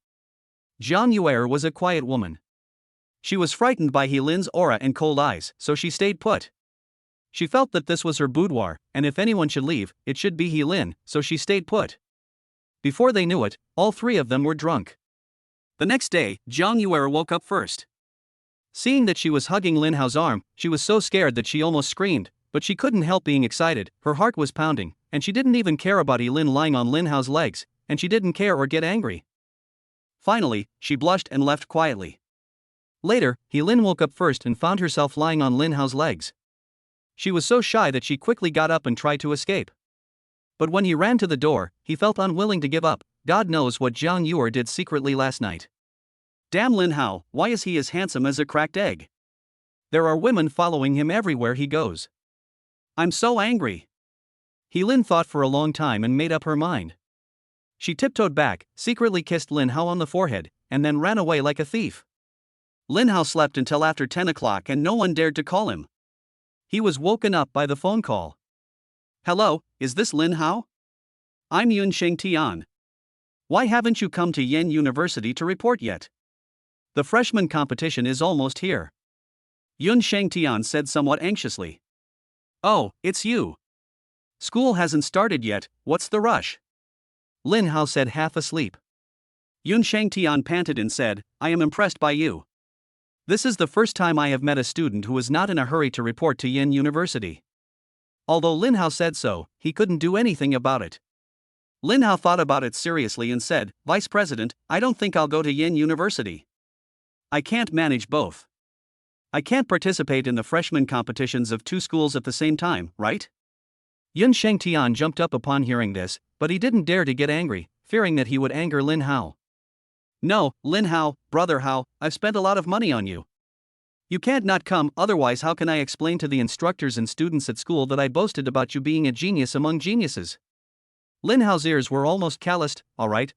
Jiang Yuer was a quiet woman. She was frightened by Helin's aura and cold eyes, so she stayed put. She felt that this was her boudoir, and if anyone should leave, it should be Helin, so she stayed put. Before they knew it, all 3 of them were drunk. The next day, Jiang Yuer woke up first. Seeing that she was hugging Lin Hao's arm, she was so scared that she almost screamed, but she couldn't help being excited, her heart was pounding, and she didn't even care about Helin lying on Lin Hao's legs, and she didn't care or get angry. Finally, she blushed and left quietly. Later, Helin woke up first and found herself lying on Lin Hao's legs. She was so shy that she quickly got up and tried to escape. But when he ran to the door, he felt unwilling to give up. God knows what Jiang Yuer did secretly last night. Damn Lin Hao, why is he as handsome as a cracked egg? There are women following him everywhere he goes. I'm so angry. Helin thought for a long time and made up her mind. She tiptoed back, secretly kissed Lin Hao on the forehead, and then ran away like a thief. Lin Hao slept until after 10 o'clock and no one dared to call him. He was woken up by the phone call. Hello, is this Lin Hao? I'm Yun Shengtian. Why haven't you come to Yen University to report yet? The freshman competition is almost here. Yun Shengtian said somewhat anxiously. Oh, it's you. School hasn't started yet, what's the rush? Lin Hao said half asleep. Yun Shengtian panted and said, I am impressed by you. This is the first time I have met a student who is not in a hurry to report to Yen University. Although Lin Hao said so, he couldn't do anything about it. Lin Hao thought about it seriously and said, Vice President, I don't think I'll go to Yen University. I can't manage both. I can't participate in the freshman competitions of 2 schools at the same time, right? Yun Shengtian jumped up upon hearing this, but he didn't dare to get angry, fearing that he would anger Lin Hao. No, Lin Hao, brother Hao, I've spent a lot of money on you. You can't not come, otherwise how can I explain to the instructors and students at school that I boasted about you being a genius among geniuses? Lin Hao's ears were almost calloused. Alright,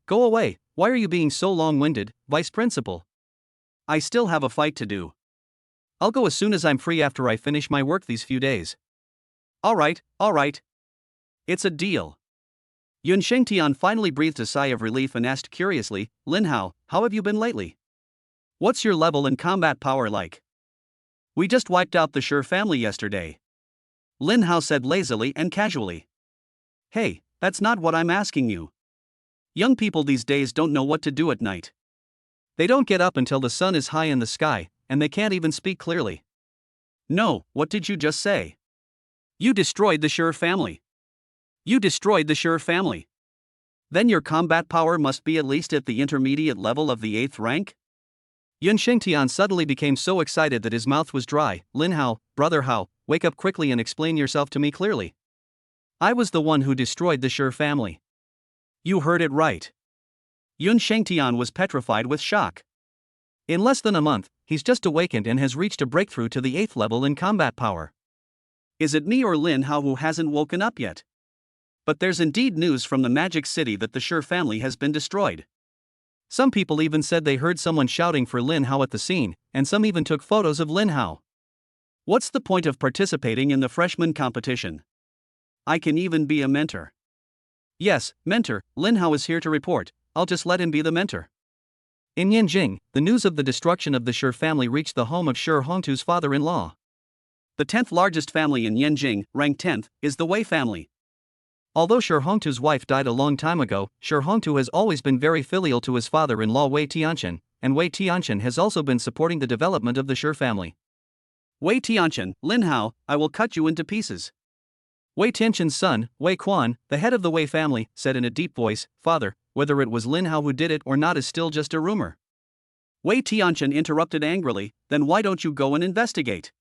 go away, why are you being so long-winded, vice principal? I still have a fight to do. I'll go as soon as I'm free after I finish my work these few days. Alright. It's a deal. Yun Shengtian finally breathed a sigh of relief and asked curiously, Lin Hao, how have you been lately? What's your level and combat power like? We just wiped out the Sure family yesterday. Lin Hao said lazily and casually. Hey, that's not what I'm asking you. Young people these days don't know what to do at night. They don't get up until the sun is high in the sky, and they can't even speak clearly. No, what did you just say? You destroyed the Sure family. You destroyed the Sure family. Then your combat power must be at least at the intermediate level of the 8th rank? Yun Shengtian suddenly became so excited that his mouth was dry. Lin Hao, brother Hao, wake up quickly and explain yourself to me clearly. I was the one who destroyed the Sure family. You heard it right. Yun Shengtian was petrified with shock. In less than a month, he's just awakened and has reached a breakthrough to the 8th level in combat power. Is it me or Lin Hao who hasn't woken up yet? But there's indeed news from the Magic City that the Sure family has been destroyed. Some people even said they heard someone shouting for Lin Hao at the scene, and some even took photos of Lin Hao. What's the point of participating in the freshman competition? I can even be a mentor. Yes, mentor, Lin Hao is here to report, I'll just let him be the mentor. In Yanjing, the news of the destruction of the Sure family reached the home of Sure Hongtu's father-in-law. The 10th largest family in Yanjing, ranked 10th, is the Wei family. Although Sure Hongtu's wife died a long time ago, Sure Hongtu has always been very filial to his father-in-law Wei Tianqian, and Wei Tianqian has also been supporting the development of the Sure family. Wei Tianqian, Lin Hao, I will cut you into pieces. Wei Tianqian's son, Wei Quan, the head of the Wei family, said in a deep voice, Father, whether it was Lin Hao who did it or not is still just a rumor. Wei Tianqian interrupted angrily, then why don't you go and investigate?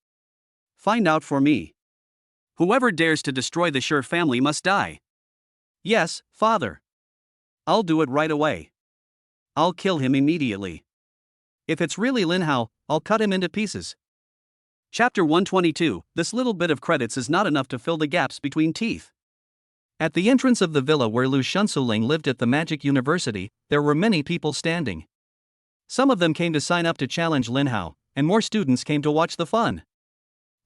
Find out for me. Whoever dares to destroy the Sure family must die. Yes, father. I'll do it right away. I'll kill him immediately. If it's really Lin Hao, I'll cut him into pieces. Chapter 122, this little bit of credits is not enough to fill the gaps between teeth. At the entrance of the villa where Lu Shunsuling lived at the Magic University, there were many people standing. Some of them came to sign up to challenge Lin Hao, and more students came to watch the fun.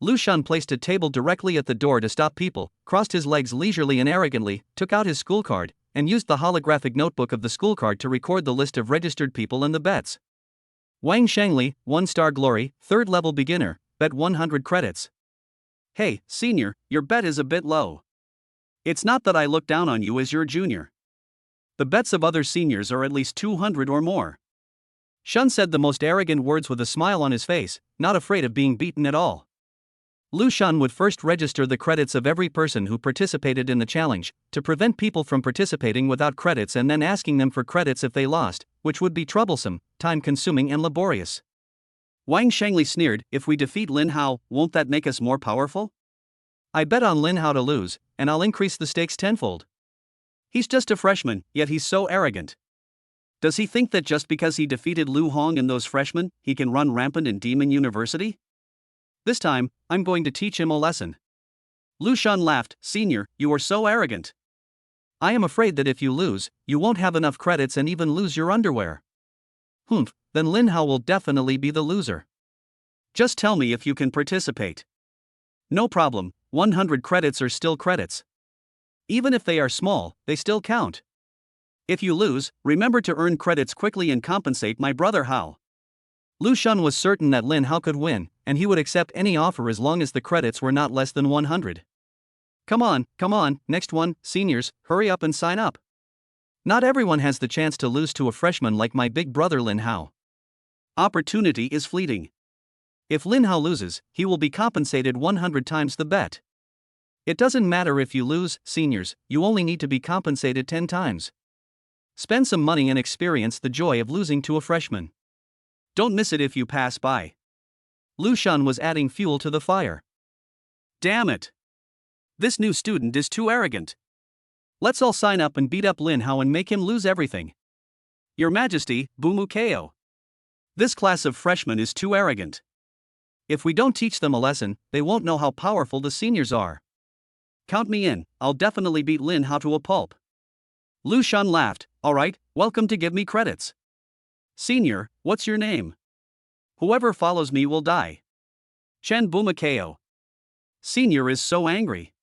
Lu Shun placed a table directly at the door to stop people, crossed his legs leisurely and arrogantly, took out his school card, and used the holographic notebook of the school card to record the list of registered people and the bets. Wang Shangli, 1-star glory, 3rd level beginner, bet 100 credits. Hey, senior, your bet is a bit low. It's not that I look down on you as your junior. The bets of other seniors are at least 200 or more. Shun said the most arrogant words with a smile on his face, not afraid of being beaten at all. Lu Shun would first register the credits of every person who participated in the challenge, to prevent people from participating without credits and then asking them for credits if they lost, which would be troublesome, time-consuming and laborious. Wang Shangli sneered, if we defeat Lin Hao, won't that make us more powerful? I bet on Lin Hao to lose, and I'll increase the stakes tenfold. He's just a freshman, yet he's so arrogant. Does he think that just because he defeated Lu Hong and those freshmen, he can run rampant in Demon University? This time, I'm going to teach him a lesson. Lu Shun laughed, Senior, you are so arrogant. I am afraid that if you lose, you won't have enough credits and even lose your underwear. Humph, then Lin Hao will definitely be the loser. Just tell me if you can participate. No problem, 100 credits are still credits. Even if they are small, they still count. If you lose, remember to earn credits quickly and compensate my brother Hao. Lu Shun was certain that Lin Hao could win, and he would accept any offer as long as the credits were not less than 100. Come on, next one, seniors, hurry up and sign up. Not everyone has the chance to lose to a freshman like my big brother Lin Hao. Opportunity is fleeting. If Lin Hao loses, he will be compensated 100 times the bet. It doesn't matter if you lose, seniors, you only need to be compensated 10 times. Spend some money and experience the joy of losing to a freshman. Don't miss it if you pass by. Lu Shun was adding fuel to the fire. Damn it! This new student is too arrogant. Let's all sign up and beat up Lin Hao and make him lose everything. Your Majesty, Bumukeo. This class of freshmen is too arrogant. If we don't teach them a lesson, they won't know how powerful the seniors are. Count me in, I'll definitely beat Lin Hao to a pulp. Lu Shan laughed. Alright, welcome to give me credits. Senior, what's your name? Whoever follows me will die. Chen Bumukeo. Senior is so angry.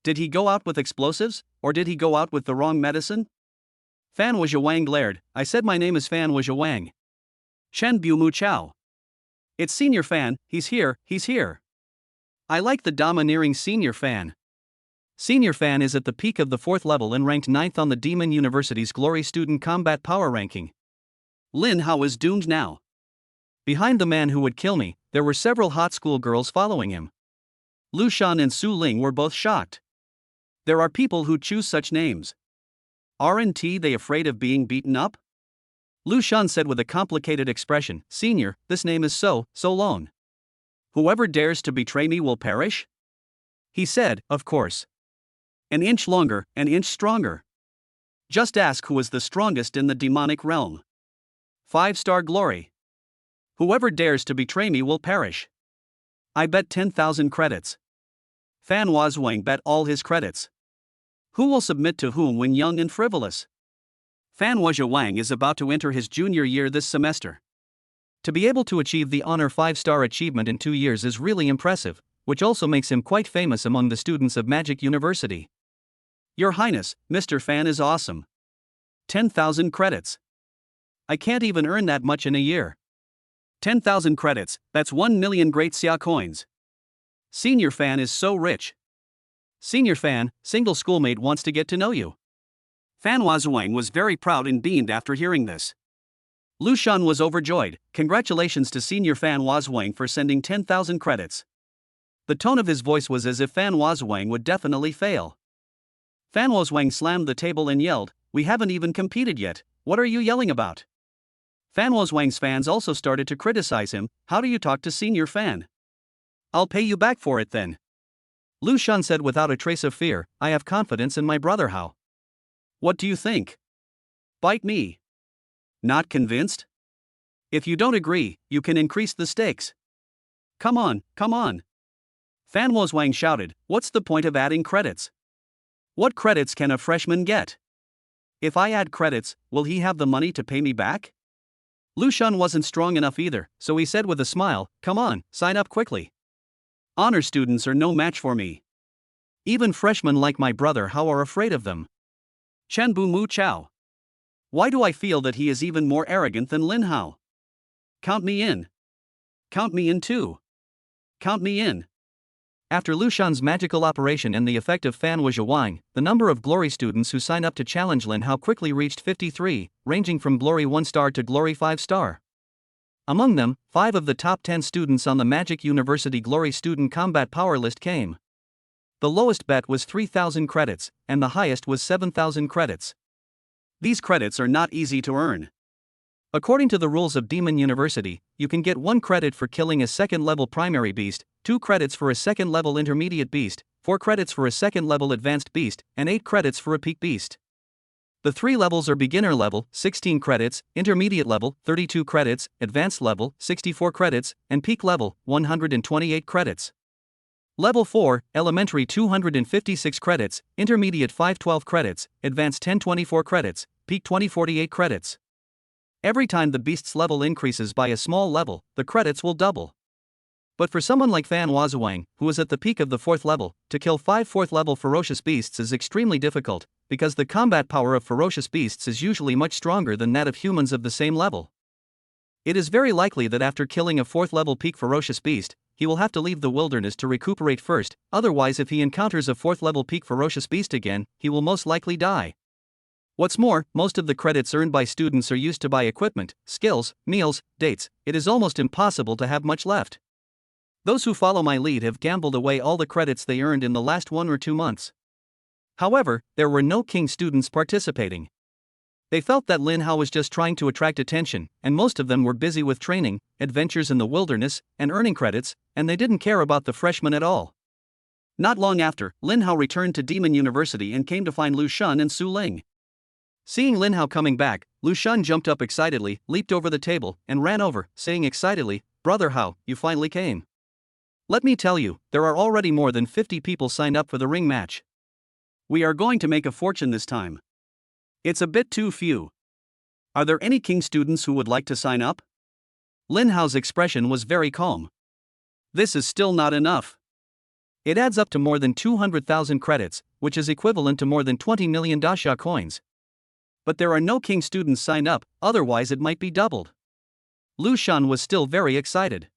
Did he go out with explosives, or did he go out with the wrong medicine? Fan Wang glared. I said my name is Fan Wang. Shen Bumu Chao. It's Senior Fan, he's here. I like the domineering Senior Fan. Senior Fan is at the peak of the 4th level and ranked 9th on the Demon University's Glory Student Combat Power Ranking. Lin Hao is doomed now. Behind the man who would kill me, there were several hot school girls following him. Lu Shan and Su Ling were both shocked. There are people who choose such names. Aren't they afraid of being beaten up? Lu Shan said with a complicated expression, Senior, this name is so long. Whoever dares to betray me will perish? He said, of course. An inch longer, an inch stronger. Just ask who is the strongest in the demonic realm. 5-star glory. Whoever dares to betray me will perish. I bet 10,000 credits. Fan Wang bet all his credits. Who will submit to whom when young and frivolous? Fan Wang is about to enter his junior year this semester. To be able to achieve the honor 5-star achievement in 2 years is really impressive, which also makes him quite famous among the students of Magic University. Your Highness, Mr. Fan is awesome. 10,000 credits. I can't even earn that much in a year. 10,000 credits, that's 1 million great Xia coins. Senior Fan is so rich. Senior Fan, single schoolmate wants to get to know you. Fan Wang was very proud and beamed after hearing this. Lu Shan was overjoyed. Congratulations to Senior Fan Wang for sending 10,000 credits. The tone of his voice was as if Fan Wang would definitely fail. Fan Wang slammed the table and yelled, we haven't even competed yet, what are you yelling about? Fan Wang's fans also started to criticize him, how do you talk to Senior Fan? I'll pay you back for it then. Lu Shan said without a trace of fear, I have confidence in my brother Hao. What do you think? Bite me. Not convinced? If you don't agree, you can increase the stakes. Come on. Fan Wang shouted, what's the point of adding credits? What credits can a freshman get? If I add credits, will he have the money to pay me back? Lu Shan wasn't strong enough either, so he said with a smile, come on, sign up quickly. Honor students are no match for me. Even freshmen like my brother Hao are afraid of them. Chen Mu Chao. Why do I feel that he is even more arrogant than Lin Hao? Count me in. Count me in too. Count me in. After Lu Shan's magical operation and the effect of Fan Wang, the number of Glory students who signed up to challenge Lin Hao quickly reached 53, ranging from Glory 1-star to Glory 5-star. Among them, 5 of the top 10 students on the Magic University Glory Student Combat Power list came. The lowest bet was 3,000 credits, and the highest was 7,000 credits. These credits are not easy to earn. According to the rules of Demon University, you can get 1 credit for killing a 2nd-level primary beast, 2 credits for a 2nd-level intermediate beast, 4 credits for a 2nd-level advanced beast, and 8 credits for a peak beast. The 3 levels are beginner level, 16 credits, intermediate level, 32 credits, advanced level, 64 credits, and peak level, 128 credits. Level 4, elementary 256 credits, intermediate 512 credits, advanced 1024 credits, peak 2048 credits. Every time the beast's level increases by a small level, the credits will double. But for someone like Fan Wang, who is at the peak of the 4th level, to kill 5 4th-level ferocious beasts is extremely difficult, because the combat power of ferocious beasts is usually much stronger than that of humans of the same level. It is very likely that after killing a 4th-level peak ferocious beast, he will have to leave the wilderness to recuperate first, otherwise if he encounters a 4th-level peak ferocious beast again, he will most likely die. What's more, most of the credits earned by students are used to buy equipment, skills, meals, dates. It is almost impossible to have much left. Those who follow my lead have gambled away all the credits they earned in the last 1 or 2 months. However, there were no king students participating. They felt that Lin Hao was just trying to attract attention, and most of them were busy with training, adventures in the wilderness, and earning credits, and they didn't care about the freshmen at all. Not long after, Lin Hao returned to Demon University and came to find Lu Shan and Su Ling. Seeing Lin Hao coming back, Lu Shun jumped up excitedly, leaped over the table, and ran over, saying excitedly, "Brother Hao, you finally came. Let me tell you, there are already more than 50 people signed up for the ring match. We are going to make a fortune this time. It's a bit too few. Are there any King students who would like to sign up?" Lin Hao's expression was very calm. "This is still not enough. It adds up to more than 200,000 credits, which is equivalent to more than 20 million dasha coins. But there are no King students signed up, otherwise it might be doubled." Lu Shun was still very excited.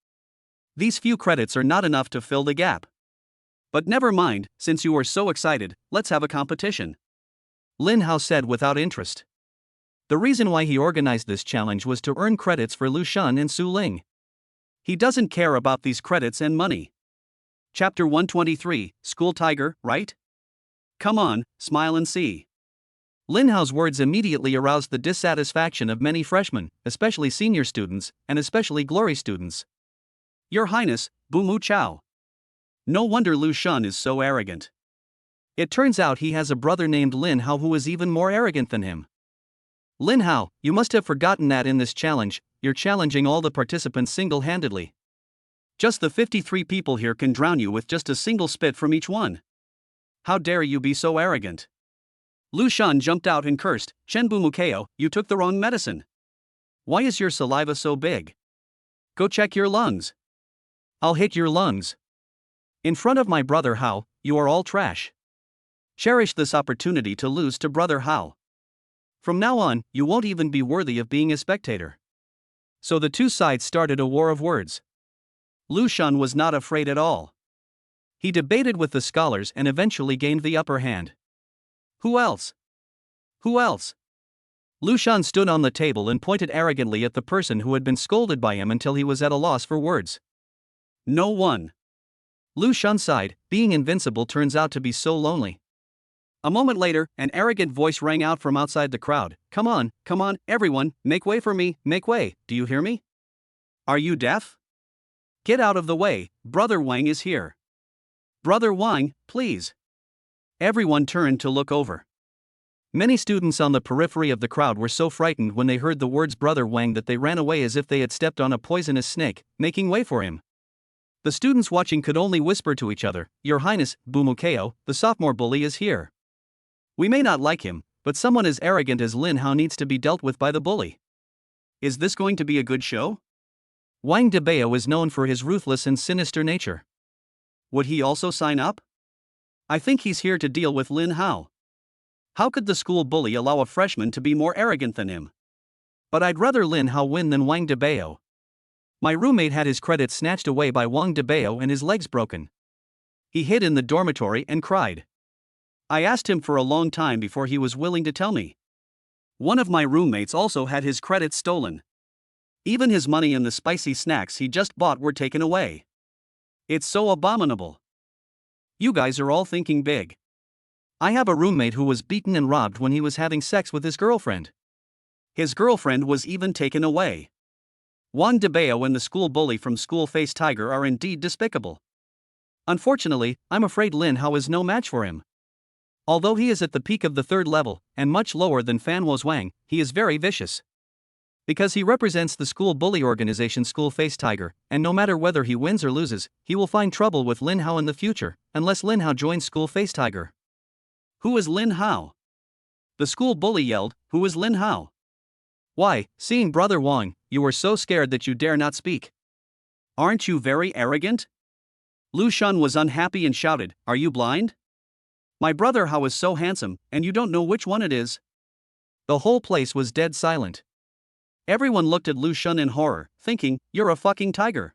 "These few credits are not enough to fill the gap. But never mind, since you are so excited, let's have a competition," Lin Hao said without interest. The reason why he organized this challenge was to earn credits for Lu Shun and Su Ling. He doesn't care about these credits and money. Chapter 123, School Tiger, right? Come on, smile and see. Lin Hao's words immediately aroused the dissatisfaction of many freshmen, especially senior students, and especially glory students. "Your Highness, Bu Mu Chao. No wonder Lu Shun is so arrogant. It turns out he has a brother named Lin Hao who is even more arrogant than him. Lin Hao, you must have forgotten that in this challenge, you're challenging all the participants single-handedly. Just the 53 people here can drown you with just a single spit from each one. How dare you be so arrogant?" Lu Shun jumped out and cursed, "Chen Bu Mukeo, you took the wrong medicine. Why is your saliva so big? Go check your lungs. I'll hit your lungs. In front of my brother Hao, you are all trash. Cherish this opportunity to lose to brother Hao. From now on, you won't even be worthy of being a spectator." So the two sides started a war of words. Lu Shun was not afraid at all. He debated with the scholars and eventually gained the upper hand. "Who else? Who else?" Lu Shun stood on the table and pointed arrogantly at the person who had been scolded by him until he was at a loss for words. "No one." Lu Shun sighed, being invincible turns out to be so lonely. A moment later, an arrogant voice rang out from outside the crowd, come on, everyone, make way for me, make way, do you hear me? Are you deaf? Get out of the way, Brother Wang is here. Brother Wang, please." Everyone turned to look over. Many students on the periphery of the crowd were so frightened when they heard the words Brother Wang that they ran away as if they had stepped on a poisonous snake, making way for him. The students watching could only whisper to each other, "Your Highness, Bu Mukeo, the sophomore bully is here. We may not like him, but someone as arrogant as Lin Hao needs to be dealt with by the bully. Is this going to be a good show?" Wang Debao is known for his ruthless and sinister nature. Would he also sign up? I think he's here to deal with Lin Hao. How could the school bully allow a freshman to be more arrogant than him? But I'd rather Lin Hao win than Wang Debao. My roommate had his credits snatched away by Wang Debao and his legs broken. He hid in the dormitory and cried. I asked him for a long time before he was willing to tell me. One of my roommates also had his credits stolen. Even his money and the spicy snacks he just bought were taken away. It's so abominable. You guys are all thinking big. I have a roommate who was beaten and robbed when he was having sex with his girlfriend. His girlfriend was even taken away. Wang Debao and the school bully from School Face Tiger are indeed despicable. Unfortunately, I'm afraid Lin Hao is no match for him. Although he is at the peak of the third level, and much lower than Fan Wo's Wang, he is very vicious. Because he represents the school bully organization School Face Tiger, and no matter whether he wins or loses, he will find trouble with Lin Hao in the future, unless Lin Hao joins School Face Tiger. Who is Lin Hao? The school bully yelled, Who is Lin Hao? Why, seeing Brother Wang, you are so scared that you dare not speak. Aren't you very arrogant? Lu Shun was unhappy and shouted, Are you blind? My brother Hao is so handsome, and you don't know which one it is? The whole place was dead silent. Everyone looked at Lu Shun in horror, thinking, You're a fucking tiger.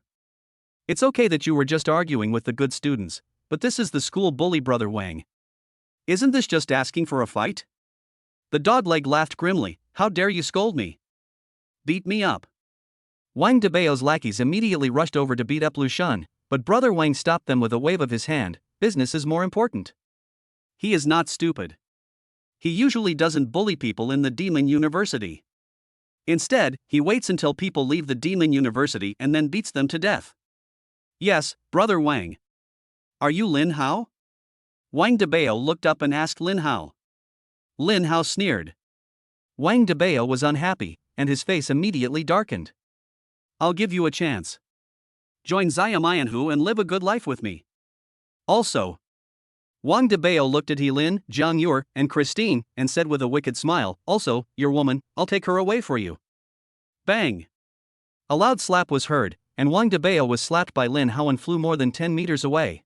It's okay that you were just arguing with the good students, but this is the school bully Brother Wang. Isn't this just asking for a fight? The dogleg laughed grimly, How dare you scold me? Beat me up. Wang Debao's lackeys immediately rushed over to beat up Lu Shun, but Brother Wang stopped them with a wave of his hand. Business is more important. He is not stupid. He usually doesn't bully people in the Demon University. Instead, he waits until people leave the Demon University and then beats them to death. Yes, Brother Wang. Are you Lin Hao? Wang Debao looked up and asked Lin Hao. Lin Hao sneered. Wang Debao was unhappy, and his face immediately darkened. I'll give you a chance. Join Xia Mianhu and live a good life with me. Also, Wang Debao looked at He Lin, Jiang Yur, and Christine, and said with a wicked smile, also, your woman, I'll take her away for you. Bang! A loud slap was heard, and Wang Debao was slapped by Lin Hao and flew more than 10 meters away.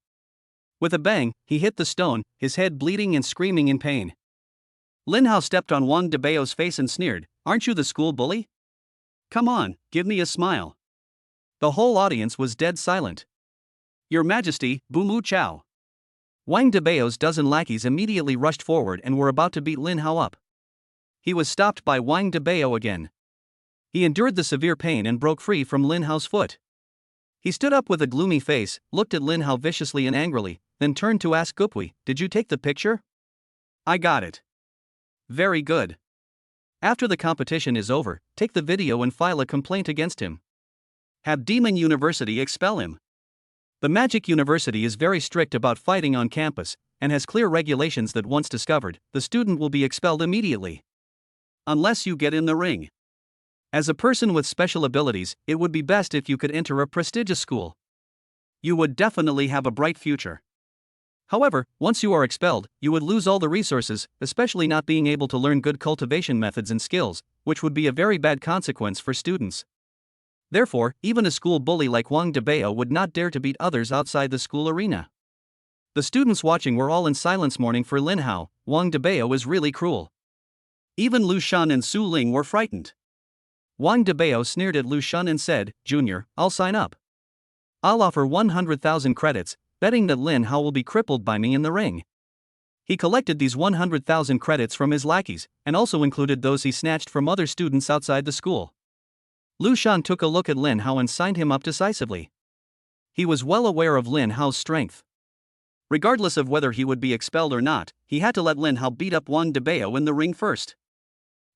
With a bang, he hit the stone, his head bleeding and screaming in pain. Lin Hao stepped on Wang Debao's face and sneered, aren't you the school bully? Come on, give me a smile. The whole audience was dead silent. Your Majesty, Bumu Chao. Wang Debao's dozen lackeys immediately rushed forward and were about to beat Lin Hao up. He was stopped by Wang Debao again. He endured the severe pain and broke free from Lin Hao's foot. He stood up with a gloomy face, looked at Lin Hao viciously and angrily, then turned to ask Gupui, did you take the picture? I got it. Very good. After the competition is over, take the video and file a complaint against him. Have Demon University expel him. The Magic University is very strict about fighting on campus, and has clear regulations that once discovered, the student will be expelled immediately. Unless you get in the ring. As a person with special abilities, it would be best if you could enter a prestigious school. You would definitely have a bright future. However, once you are expelled, you would lose all the resources, especially not being able to learn good cultivation methods and skills, which would be a very bad consequence for students. Therefore, even a school bully like Wang Debao would not dare to beat others outside the school arena. The students watching were all in silence mourning for Lin Hao. Wang Debao was really cruel. Even Lu Shan and Su Ling were frightened. Wang Debao sneered at Lu Shan and said, Junior, I'll sign up. I'll offer 100,000 credits, betting that Lin Hao will be crippled by me in the ring. He collected these 100,000 credits from his lackeys, and also included those he snatched from other students outside the school. Lu Shan took a look at Lin Hao and signed him up decisively. He was well aware of Lin Hao's strength. Regardless of whether he would be expelled or not, he had to let Lin Hao beat up Wang Debao in the ring first.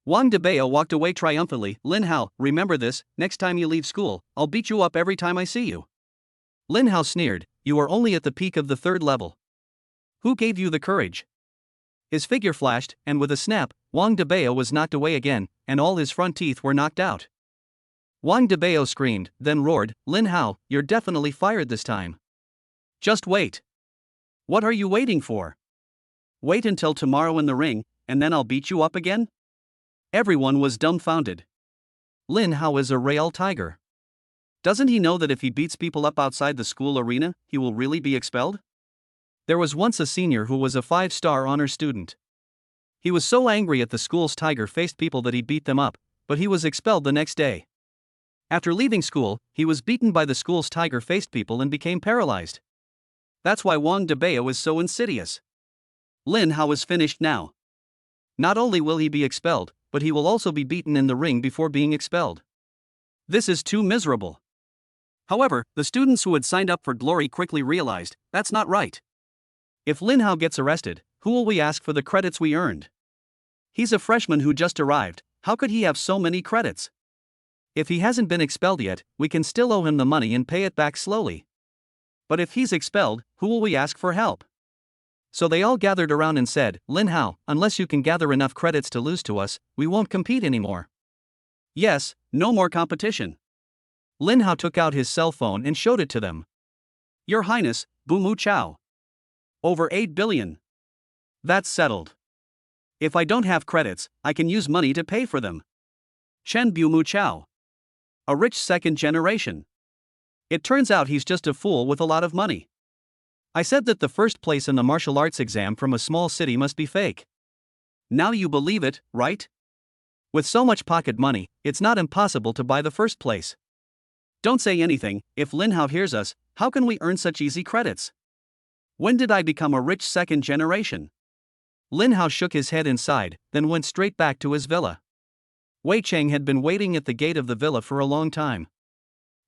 Wang Debao walked away triumphantly. Lin Hao, remember this, next time you leave school, I'll beat you up every time I see you. Lin Hao sneered, you are only at the peak of the 3rd level. Who gave you the courage? His figure flashed, and with a snap, Wang Debao was knocked away again, and all his front teeth were knocked out. Wang Debao screamed, then roared, Lin Hao, you're definitely fired this time. Just wait. What are you waiting for? Wait until tomorrow in the ring, and then I'll beat you up again? Everyone was dumbfounded. Lin Hao is a real tiger. Doesn't he know that if he beats people up outside the school arena, he will really be expelled? There was once a senior who was a 5-star honor student. He was so angry at the school's tiger-faced people that he beat them up, but he was expelled the next day. After leaving school, he was beaten by the school's tiger-faced people and became paralyzed. That's why Wang Debao is so insidious. Lin Hao is finished now. Not only will he be expelled, but he will also be beaten in the ring before being expelled. This is too miserable. However, the students who had signed up for glory quickly realized, that's not right. If Lin Hao gets arrested, who will we ask for the credits we earned? He's a freshman who just arrived, how could he have so many credits? If he hasn't been expelled yet, we can still owe him the money and pay it back slowly. But if he's expelled, who will we ask for help? So they all gathered around and said, Lin Hao, unless you can gather enough credits to lose to us, we won't compete anymore. Yes, no more competition. Lin Hao took out his cell phone and showed it to them. Your Highness, Bumu Chao. Over 8 billion. That's settled. If I don't have credits, I can use money to pay for them. Chen Bumu Chao. A rich 2nd generation. It turns out he's just a fool with a lot of money. I said that the first place in the martial arts exam from a small city must be fake. Now you believe it, right? With so much pocket money, it's not impossible to buy the first place. Don't say anything, if Lin Hao hears us, how can we earn such easy credits? When did I become a rich 2nd generation? Lin Hao shook his head and sighed, then went straight back to his villa. Wei Cheng had been waiting at the gate of the villa for a long time.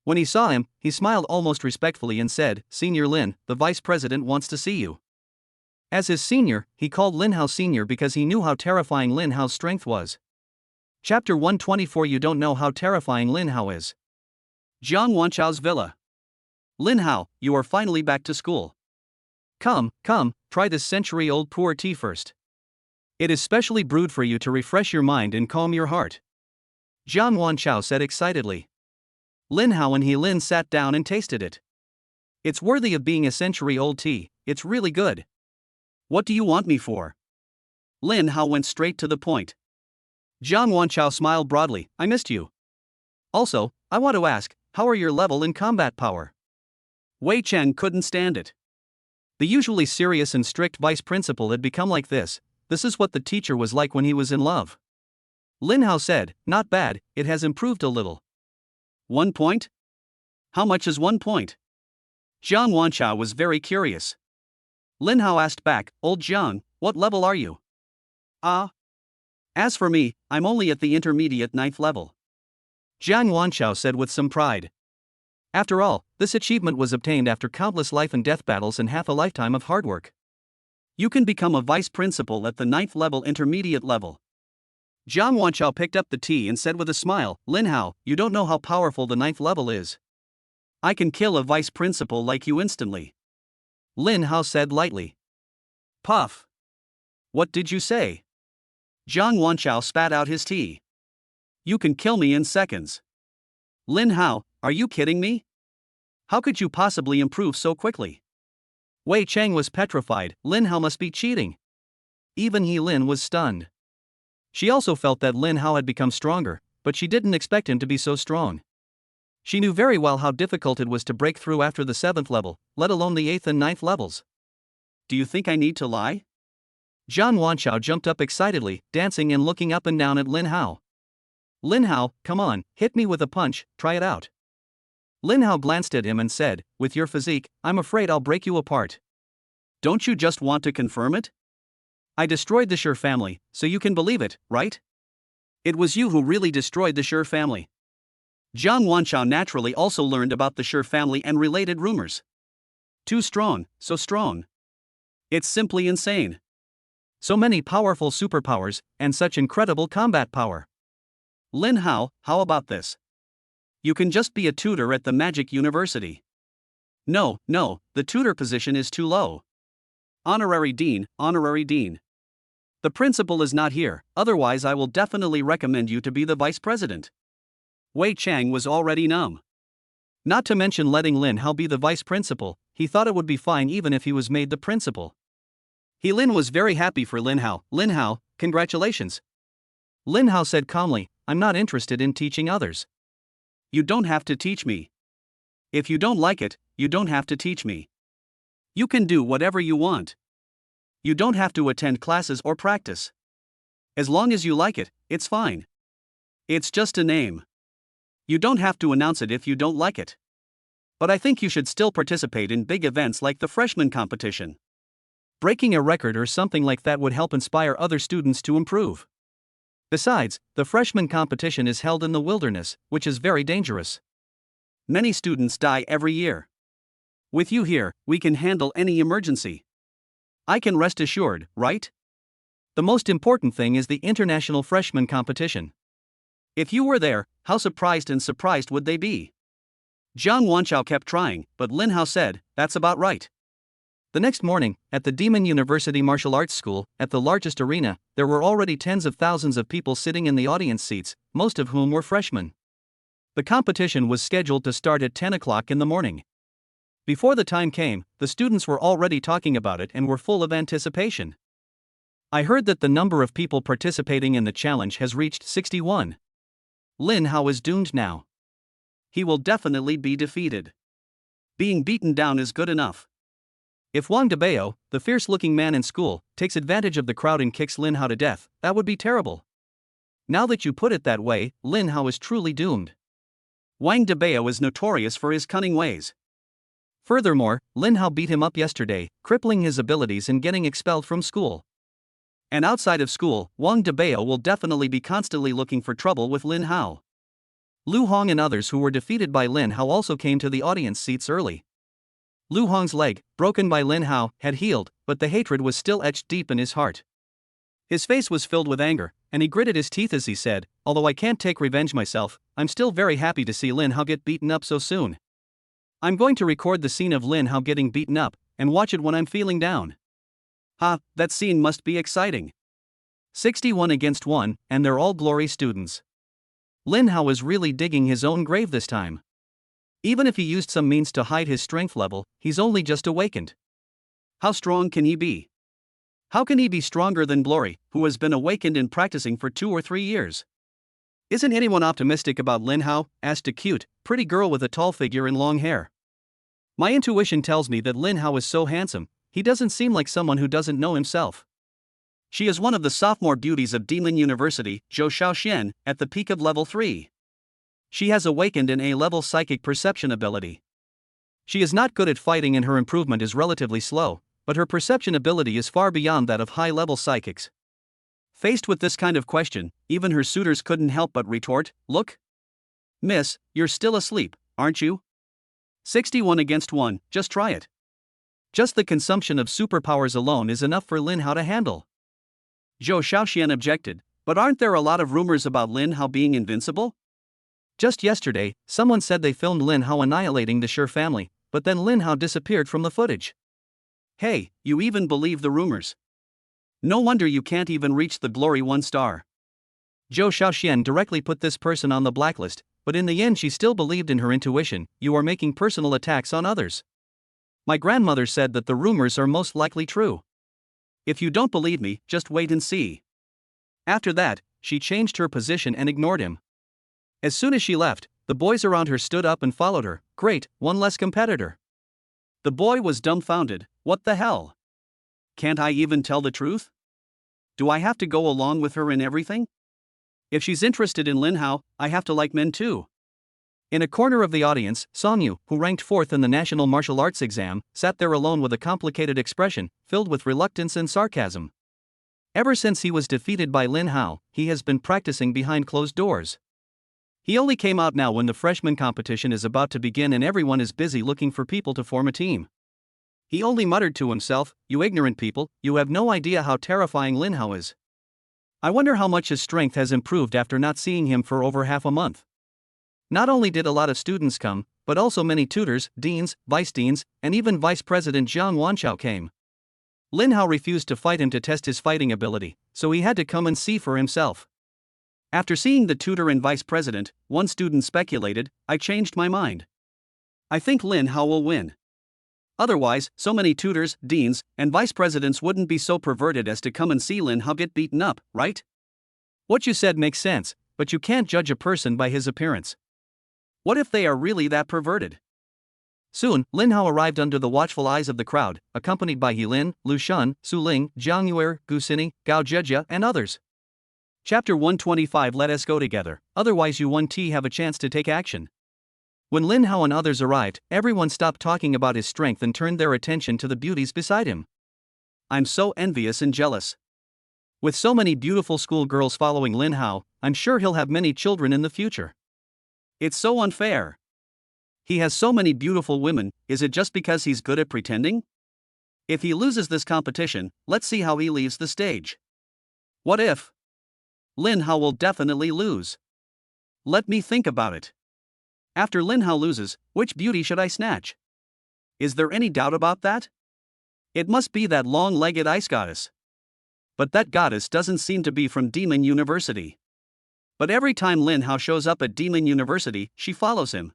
When he saw him, he smiled almost respectfully and said, Senior Lin, the vice president wants to see you. As his senior, he called Lin Hao senior because he knew how terrifying Lin Hao's strength was. Chapter 124 You don't know how terrifying Lin Hao is. Jiang Wanchao's villa. Lin Hao, you are finally back to school. Come, try this century-old pu'er tea first. It is specially brewed for you to refresh your mind and calm your heart. Jiang Wanchao said excitedly. Lin Hao and He Lin sat down and tasted it. It's worthy of being a century-old tea, it's really good. What do you want me for? Lin Hao went straight to the point. Jiang Wanchao smiled broadly, I missed you. Also, I want to ask, how are your level in combat power? Wei Cheng couldn't stand it. The usually serious and strict vice principal had become like this. This is what the teacher was like when he was in love. Lin Hao said, not bad, it has improved a little. 1 point? How much is 1 point? Jiang Wanchao was very curious. Lin Hao asked back, Old Jiang, what level are you? As for me, I'm only at the intermediate 9th level. Jiang Wanchao said with some pride. After all, this achievement was obtained after countless life and death battles and half a lifetime of hard work. You can become a vice principal at the 9th level intermediate level. Jiang Wanchao picked up the tea and said with a smile, Lin Hao, you don't know how powerful the 9th level is. I can kill a vice principal like you instantly. Lin Hao said lightly. Puff. What did you say? Jiang Wanchao spat out his tea. You can kill me in seconds. Lin Hao, are you kidding me? How could you possibly improve so quickly? Wei Cheng was petrified, Lin Hao must be cheating. Even He Lin was stunned. She also felt that Lin Hao had become stronger, but she didn't expect him to be so strong. She knew very well how difficult it was to break through after the 7th level, let alone the 8th and 9th levels. Do you think I need to lie? Jiang Wanchao jumped up excitedly, dancing and looking up and down at Lin Hao. Lin Hao, come on, hit me with a punch, try it out. Lin Hao glanced at him and said, with your physique, I'm afraid I'll break you apart. Don't you just want to confirm it? I destroyed the Shi family, so you can believe it, right? It was you who really destroyed the Shi family. Jiang Wanchao naturally also learned about the Shi family and related rumors. Too strong, so strong. It's simply insane. So many powerful superpowers, and such incredible combat power. Lin Hao, how about this? You can just be a tutor at the Magic University. No, the tutor position is too low. Honorary Dean. The principal is not here, otherwise I will definitely recommend you to be the vice president. Wei Cheng was already numb. Not to mention letting Lin Hao be the vice principal, he thought it would be fine even if he was made the principal. He Lin was very happy for Lin Hao. Lin Hao, congratulations. Lin Hao said calmly, I'm not interested in teaching others. You don't have to teach me. If you don't like it, you don't have to teach me. You can do whatever you want. You don't have to attend classes or practice. As long as you like it, it's fine. It's just a name. You don't have to announce it if you don't like it. But I think you should still participate in big events like the freshman competition. Breaking a record or something like that would help inspire other students to improve. Besides, the freshman competition is held in the wilderness, which is very dangerous. Many students die every year. With you here, we can handle any emergency. I can rest assured, right? The most important thing is the international freshman competition. If you were there, how surprised would they be? Jiang Wanchao kept trying, but Lin Hao said, that's about right. The next morning, at the Demon University Martial Arts School, at the largest arena, there were already tens of thousands of people sitting in the audience seats, most of whom were freshmen. The competition was scheduled to start at 10 o'clock in the morning. Before the time came, the students were already talking about it and were full of anticipation. I heard that the number of people participating in the challenge has reached 61. Lin Hao is doomed now. He will definitely be defeated. Being beaten down is good enough. If Wang Debao, the fierce-looking man in school, takes advantage of the crowd and kicks Lin Hao to death, that would be terrible. Now that you put it that way, Lin Hao is truly doomed. Wang Debao is notorious for his cunning ways. Furthermore, Lin Hao beat him up yesterday, crippling his abilities and getting expelled from school. And outside of school, Wang Debao will definitely be constantly looking for trouble with Lin Hao. Lu Hong and others who were defeated by Lin Hao also came to the audience seats early. Lu Hong's leg, broken by Lin Hao, had healed, but the hatred was still etched deep in his heart. His face was filled with anger, and he gritted his teeth as he said, although I can't take revenge myself, I'm still very happy to see Lin Hao get beaten up so soon. I'm going to record the scene of Lin Hao getting beaten up, and watch it when I'm feeling down. That scene must be exciting. 61 against 1, and they're all Glory students. Lin Hao is really digging his own grave this time. Even if he used some means to hide his strength level, he's only just awakened. How strong can he be? How can he be stronger than Glory, who has been awakened and practicing for 2 or 3 years? Isn't anyone optimistic about Lin Hao? Asked a cute, pretty girl with a tall figure and long hair. My intuition tells me that Lin Hao is so handsome, he doesn't seem like someone who doesn't know himself. She is one of the sophomore beauties of Demon University, Zhou Shaoxian, at the peak of level 3. She has awakened an A-level psychic perception ability. She is not good at fighting and her improvement is relatively slow, but her perception ability is far beyond that of high-level psychics. Faced with this kind of question, even her suitors couldn't help but retort, "Look. Miss, you're still asleep, aren't you? 61 against 1, just try it." Just the consumption of superpowers alone is enough for Lin Hao to handle. Zhou Shaoxian objected, "But aren't there a lot of rumors about Lin Hao being invincible? Just yesterday, someone said they filmed Lin Hao annihilating the Shi family, but then Lin Hao disappeared from the footage." Hey, you even believe the rumors? No wonder you can't even reach the Glory 1 star. Zhou Shaoxian directly put this person on the blacklist, but in the end she still believed in her intuition. "You are making personal attacks on others. My grandmother said that the rumors are most likely true. If you don't believe me, just wait and see." After that, she changed her position and ignored him. As soon as she left, the boys around her stood up and followed her. Great, one less competitor. The boy was dumbfounded. What the hell? Can't I even tell the truth? Do I have to go along with her in everything? If she's interested in Lin Hao, I have to like men too. In a corner of the audience, Songyu, who ranked 4th in the National Martial Arts exam, sat there alone with a complicated expression, filled with reluctance and sarcasm. Ever since he was defeated by Lin Hao, he has been practicing behind closed doors. He only came out now when the freshman competition is about to begin and everyone is busy looking for people to form a team. He only muttered to himself, "You ignorant people, you have no idea how terrifying Lin Hao is. I wonder how much his strength has improved after not seeing him for over half a month." Not only did a lot of students come, but also many tutors, deans, vice deans, and even Vice President Zhang Wanchao came. Lin Hao refused to fight him to test his fighting ability, so he had to come and see for himself. After seeing the tutor and vice president, one student speculated, "I changed my mind. I think Lin Hao will win. Otherwise, so many tutors, deans, and vice presidents wouldn't be so perverted as to come and see Lin Hao get beaten up, right?" What you said makes sense, but you can't judge a person by his appearance. What if they are really that perverted? Soon, Lin Hao arrived under the watchful eyes of the crowd, accompanied by Helin, Lu Shun, Su Ling, Jiang Yuer, Gu Xini, Gao Jejia, and others. Chapter 125. Let us go together, otherwise you won't have a chance to take action. When Lin Hao and others arrived, everyone stopped talking about his strength and turned their attention to the beauties beside him. I'm so envious and jealous. With so many beautiful schoolgirls following Lin Hao, I'm sure he'll have many children in the future. It's so unfair. He has so many beautiful women, is it just because he's good at pretending? If he loses this competition, let's see how he leaves the stage. What if? Lin Hao will definitely lose. Let me think about it. After Lin Hao loses, which beauty should I snatch? Is there any doubt about that? It must be that long-legged ice goddess. But that goddess doesn't seem to be from Demon University. But every time Lin Hao shows up at Demon University, she follows him.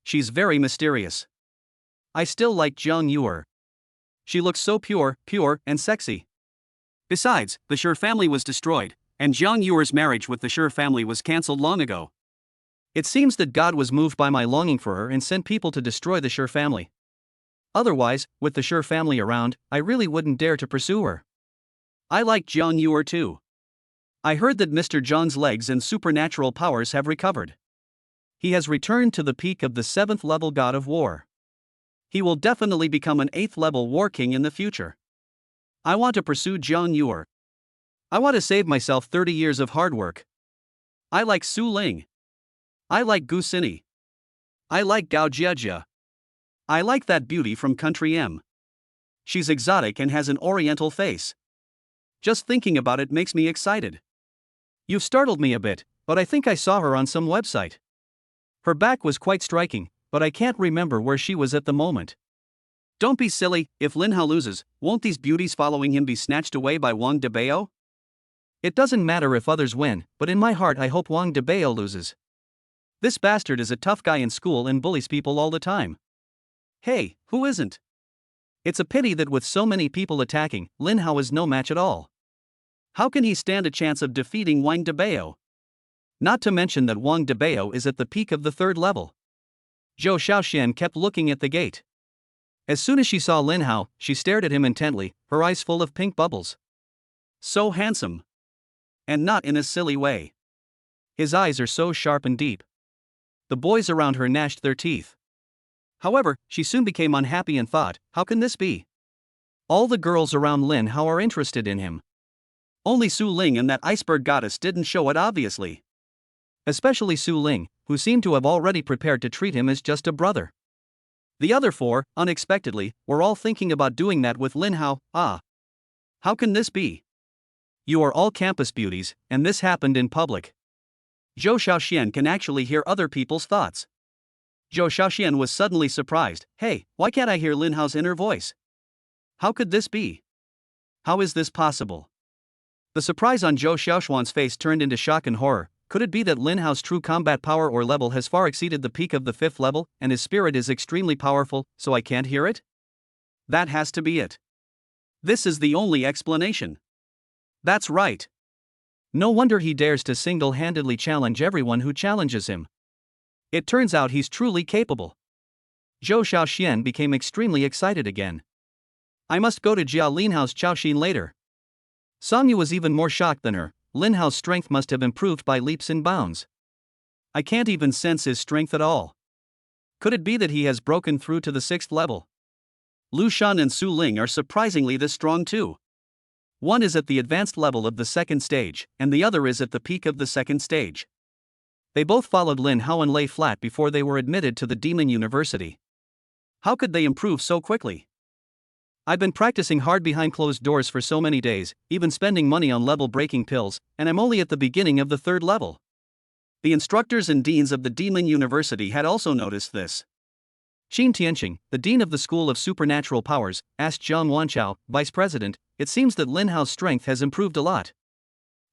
She's very mysterious. I still like Jiang Yuer. She looks so pure, and sexy. Besides, the Shi family was destroyed, and Jiang Yuer's marriage with the Shi family was cancelled long ago. It seems that God was moved by my longing for her and sent people to destroy the Shi family. Otherwise, with the Shi family around, I really wouldn't dare to pursue her. I like Jiang Yuer too. I heard that Mr. Zhang's legs and supernatural powers have recovered. He has returned to the peak of the 7th level god of war. He will definitely become an 8th level war king in the future. I want to pursue Jiang Yuer. I want to save myself 30 years of hard work. I like Su Ling. I like Gu Xini. I like Gao Jejia. I like that beauty from Country M. She's exotic and has an oriental face. Just thinking about it makes me excited. You've startled me a bit, but I think I saw her on some website. Her back was quite striking, but I can't remember where she was at the moment. Don't be silly, if Lin Hao loses, won't these beauties following him be snatched away by Wang Debao? It doesn't matter if others win, but in my heart I hope Wang Debao loses. This bastard is a tough guy in school and bullies people all the time. Hey, who isn't? It's a pity that with so many people attacking, Lin Hao is no match at all. How can he stand a chance of defeating Wang Debao? Not to mention that Wang Debao is at the peak of the 3rd level. Zhou Xiaoxian kept looking at the gate. As soon as she saw Lin Hao, she stared at him intently, her eyes full of pink bubbles. So handsome. And not in a silly way. His eyes are so sharp and deep. The boys around her gnashed their teeth. However, she soon became unhappy and thought, how can this be? All the girls around Lin Hao are interested in him. Only Su Ling and that iceberg goddess didn't show it obviously. Especially Su Ling, who seemed to have already prepared to treat him as just a brother. The other 4, unexpectedly, were all thinking about doing that with Lin Hao. How can this be? You are all campus beauties, and this happened in public. Zhou Xiaoxian can actually hear other people's thoughts. Zhou Xiaoxian was suddenly surprised. Hey, why can't I hear Lin Hao's inner voice? How could this be? How is this possible? The surprise on Zhou Xiaoxian's face turned into shock and horror. Could it be that Lin Hao's true combat power or level has far exceeded the peak of the 5th level, and his spirit is extremely powerful, so I can't hear it? That has to be it. This is the only explanation. That's right. No wonder he dares to single-handedly challenge everyone who challenges him. It turns out he's truly capable. Zhou Xiaoxian became extremely excited again. I must go to Jia Lin Hao's Chaoxin later. Song Yu was even more shocked than her. Lin Hao's strength must have improved by leaps and bounds. I can't even sense his strength at all. Could it be that he has broken through to the 6th level? Lu Shan and Su Ling are surprisingly this strong too. One is at the advanced level of the 2nd stage, and the other is at the peak of the 2nd stage. They both followed Lin Hao and lay flat before they were admitted to the Demon University. How could they improve so quickly? I've been practicing hard behind closed doors for so many days, even spending money on level-breaking pills, and I'm only at the beginning of the 3rd level. The instructors and deans of the Demon University had also noticed this. Qin Tianqing, the dean of the School of Supernatural Powers, asked Zhang Wanchao, vice president, it seems that Lin Hao's strength has improved a lot.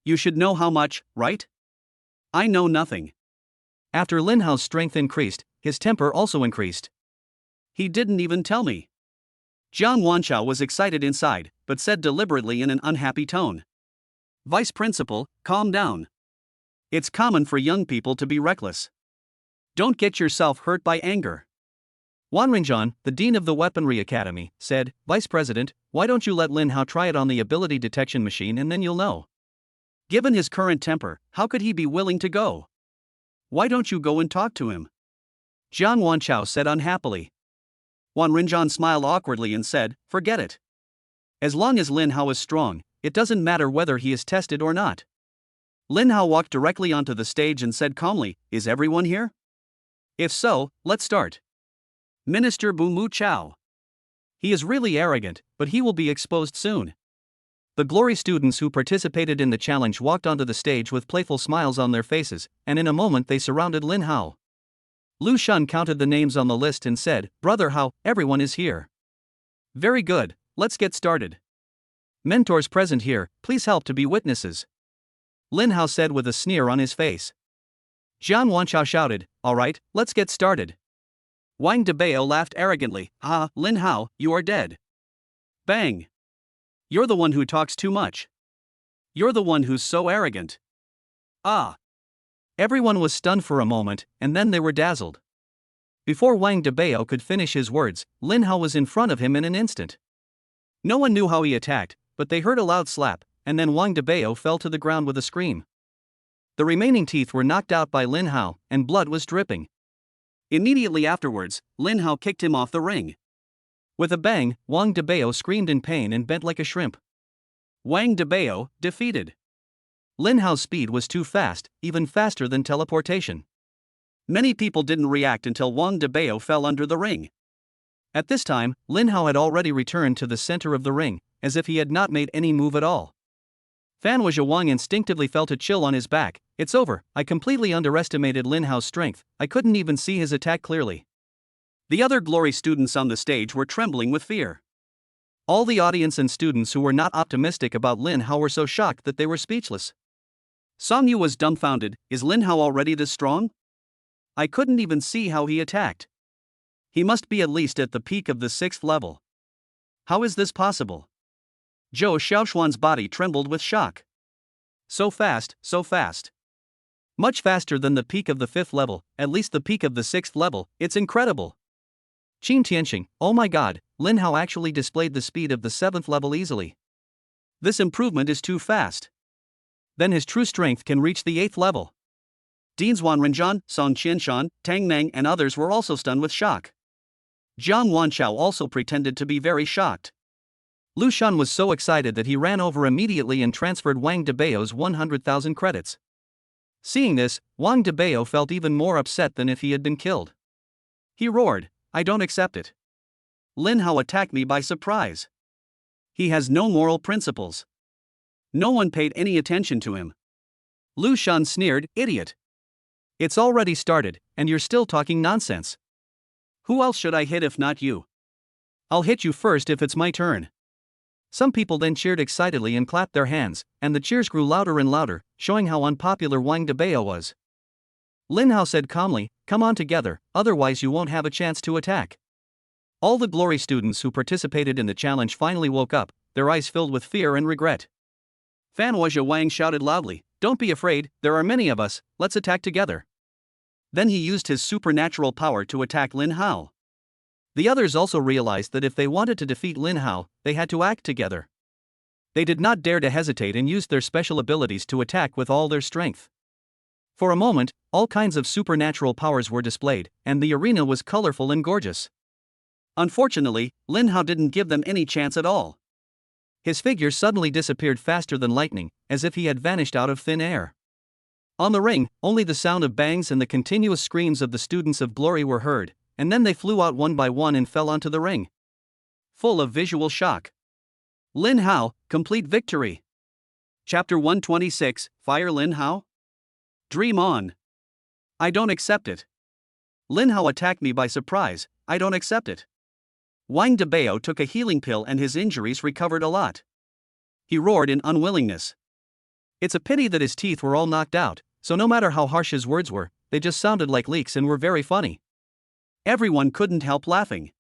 You should know how much, right? I know nothing. After Lin Hao's strength increased, his temper also increased. He didn't even tell me. Zhang Wanchao was excited inside, but said deliberately in an unhappy tone. Vice principal, calm down. It's common for young people to be reckless. Don't get yourself hurt by anger. Wan Ringzhan, the dean of the Weaponry Academy, said, Vice President, why don't you let Lin Hao try it on the ability detection machine and then you'll know. Given his current temper, how could he be willing to go? Why don't you go and talk to him? Zhang Wanchao said unhappily. Wan Ringzhan smiled awkwardly and said, forget it. As long as Lin Hao is strong, it doesn't matter whether he is tested or not. Lin Hao walked directly onto the stage and said calmly, is everyone here? If so, let's start. Minister Bu Mu Chao. He is really arrogant, but he will be exposed soon. The glory students who participated in the challenge walked onto the stage with playful smiles on their faces, and in a moment they surrounded Lin Hao. Lu Shun counted the names on the list and said, Brother Hao, everyone is here. Very good, let's get started. Mentors present here, please help to be witnesses. Lin Hao said with a sneer on his face. Zhang Wanchao shouted, alright, let's get started. Wang Debao laughed arrogantly, Lin Hao, you are dead. Bang. You're the one who talks too much. You're the one who's so arrogant. Everyone was stunned for a moment, and then they were dazzled. Before Wang Debao could finish his words, Lin Hao was in front of him in an instant. No one knew how he attacked, but they heard a loud slap, and then Wang Debao fell to the ground with a scream. The remaining teeth were knocked out by Lin Hao, and blood was dripping. Immediately afterwards, Lin Hao kicked him off the ring. With a bang, Wang Debao screamed in pain and bent like a shrimp. Wang Debao, defeated. Lin Hao's speed was too fast, even faster than teleportation. Many people didn't react until Wang Debao fell under the ring. At this time, Lin Hao had already returned to the center of the ring, as if he had not made any move at all. Fan Wang instinctively felt a chill on his back. It's over, I completely underestimated Lin Hao's strength, I couldn't even see his attack clearly. The other glory students on the stage were trembling with fear. All the audience and students who were not optimistic about Lin Hao were so shocked that they were speechless. Song Yu was dumbfounded. Is Lin Hao already this strong? I couldn't even see how he attacked. He must be at least at the peak of the 6th level. How is this possible? Zhou Xiaoshuan's body trembled with shock. So fast, so fast. Much faster than the peak of the 5th level, at least the peak of the 6th level, it's incredible. Qin Tianxing, oh my god, Lin Hao actually displayed the speed of the 7th level easily. This improvement is too fast. Then his true strength can reach the 8th level. Dinzhuan Renzhan, Song Qianshan, Tang Neng and others were also stunned with shock. Jiang Wanchao also pretended to be very shocked. Lu Shan was so excited that he ran over immediately and transferred Wang Debao's 100,000 credits. Seeing this, Wang Debao felt even more upset than if he had been killed. He roared, I don't accept it. Lin Hao attacked me by surprise. He has no moral principles. No one paid any attention to him. Lu Shan sneered, idiot. It's already started, and you're still talking nonsense. Who else should I hit if not you? I'll hit you first if it's my turn. Some people then cheered excitedly and clapped their hands, and the cheers grew louder and louder, showing how unpopular Wang Debao was. Lin Hao said calmly, come on together, otherwise you won't have a chance to attack. All the glory students who participated in the challenge finally woke up, their eyes filled with fear and regret. Fan Wazhe Wang shouted loudly, don't be afraid, there are many of us, let's attack together. Then he used his supernatural power to attack Lin Hao. The others also realized that if they wanted to defeat Lin Hao, they had to act together. They did not dare to hesitate and used their special abilities to attack with all their strength. For a moment, all kinds of supernatural powers were displayed, and the arena was colorful and gorgeous. Unfortunately, Lin Hao didn't give them any chance at all. His figure suddenly disappeared faster than lightning, as if he had vanished out of thin air. On the ring, only the sound of bangs and the continuous screams of the students of glory were heard, and then they flew out one by one and fell onto the ring. Full of visual shock. Lin Hao, complete victory. Chapter 126, Fire Lin Hao? Dream on. I don't accept it. Lin Hao attacked me by surprise, I don't accept it. Wang Debao took a healing pill and his injuries recovered a lot. He roared in unwillingness. It's a pity that his teeth were all knocked out, so no matter how harsh his words were, they just sounded like leaks and were very funny. Everyone couldn't help laughing.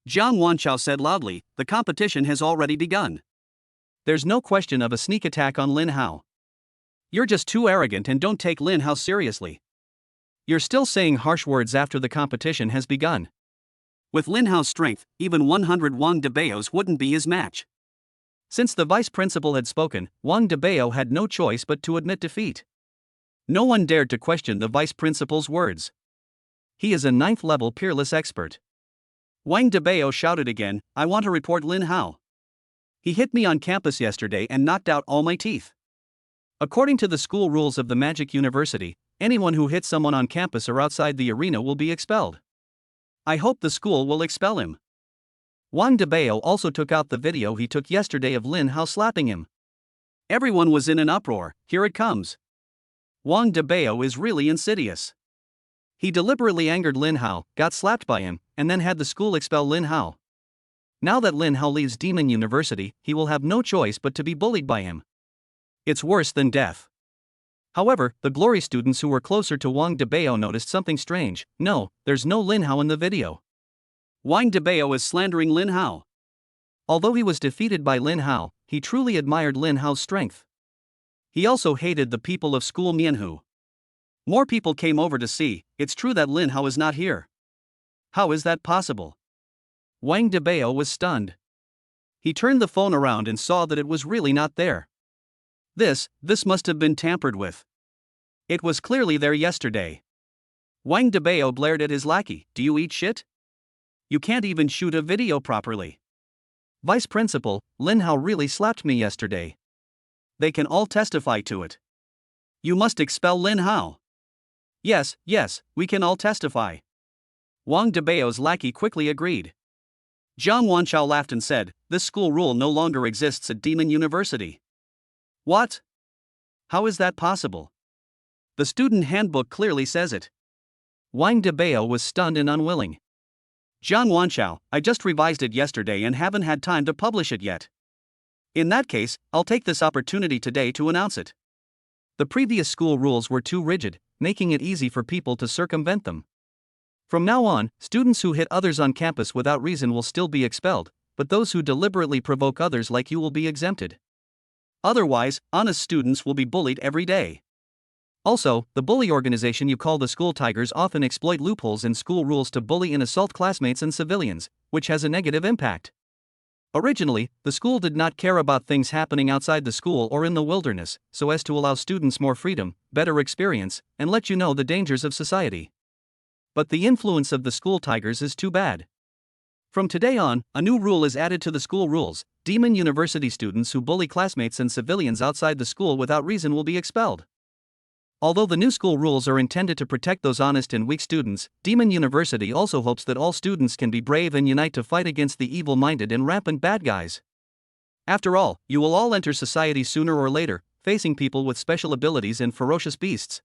Jiang Wanchao said loudly, the competition has already begun. There's no question of a sneak attack on Lin Hao. You're just too arrogant and don't take Lin Hao seriously. You're still saying harsh words after the competition has begun. With Lin Hao's strength, even 100 Wang Debaos wouldn't be his match. Since the vice principal had spoken, Wang Debao had no choice but to admit defeat. No one dared to question the vice principal's words. He is a 9th level peerless expert. Wang Debao shouted again, I want to report Lin Hao. He hit me on campus yesterday and knocked out all my teeth. According to the school rules of the Magic University, anyone who hits someone on campus or outside the arena will be expelled. I hope the school will expel him. Wang Debao also took out the video he took yesterday of Lin Hao slapping him. Everyone was in an uproar, here it comes. Wang Debao is really insidious. He deliberately angered Lin Hao, got slapped by him, and then had the school expel Lin Hao. Now that Lin Hao leaves Demon University, he will have no choice but to be bullied by him. It's worse than death. However, the glory students who were closer to Wang Debao noticed something strange. No, there's no Lin Hao in the video. Wang Debao is slandering Lin Hao. Although he was defeated by Lin Hao, he truly admired Lin Hao's strength. He also hated the people of school Mianhu. More people came over to see, it's true that Lin Hao is not here. How is that possible? Wang Debao was stunned. He turned the phone around and saw that it was really not there. This must have been tampered with. It was clearly there yesterday. Wang Debao blared at his lackey, do you eat shit? You can't even shoot a video properly. Vice Principal, Lin Hao really slapped me yesterday. They can all testify to it. You must expel Lin Hao. Yes, we can all testify. Wang Debao's lackey quickly agreed. Jiang Wanchao laughed and said, this school rule no longer exists at Demon University. What? How is that possible? The student handbook clearly says it. Wang Debao was stunned and unwilling. John Wanchao, I just revised it yesterday and haven't had time to publish it yet. In that case, I'll take this opportunity today to announce it. The previous school rules were too rigid, making it easy for people to circumvent them. From now on, students who hit others on campus without reason will still be expelled, but those who deliberately provoke others like you will be exempted. Otherwise, honest students will be bullied every day. Also, the bully organization you call the School Tigers often exploit loopholes in school rules to bully and assault classmates and civilians, which has a negative impact. Originally, the school did not care about things happening outside the school or in the wilderness, so as to allow students more freedom, better experience, and let you know the dangers of society. But the influence of the School Tigers is too bad. From today on, a new rule is added to the school rules. Demon University students who bully classmates and civilians outside the school without reason will be expelled. Although the new school rules are intended to protect those honest and weak students, Demon University also hopes that all students can be brave and unite to fight against the evil-minded and rampant bad guys. After all, you will all enter society sooner or later, facing people with special abilities and ferocious beasts.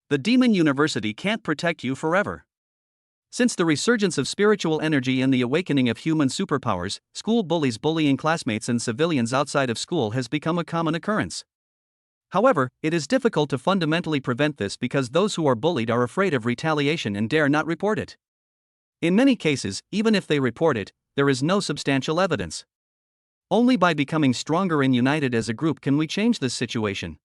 The Demon University can't protect you forever. Since the resurgence of spiritual energy and the awakening of human superpowers, school bullies bullying classmates and civilians outside of school has become a common occurrence. However, it is difficult to fundamentally prevent this because those who are bullied are afraid of retaliation and dare not report it. In many cases, even if they report it, there is no substantial evidence. Only by becoming stronger and united as a group can we change this situation.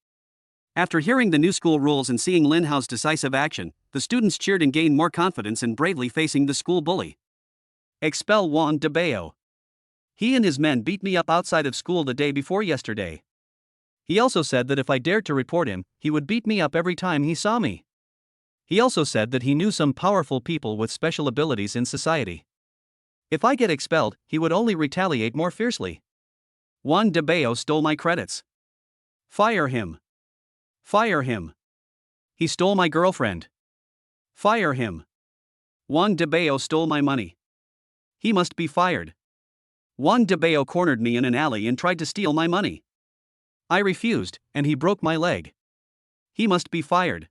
After hearing the new school rules and seeing Lin Hao's decisive action, the students cheered and gained more confidence in bravely facing the school bully. Expel Wang Debao. He and his men beat me up outside of school the day before yesterday. He also said that if I dared to report him, he would beat me up every time he saw me. He also said that he knew some powerful people with special abilities in society. If I get expelled, he would only retaliate more fiercely. Wang Debao stole my credits. Fire him. Fire him. He stole my girlfriend. Fire him. Wang Debao stole my money. He must be fired. Wang Debao cornered me in an alley and tried to steal my money. I refused, and he broke my leg. He must be fired.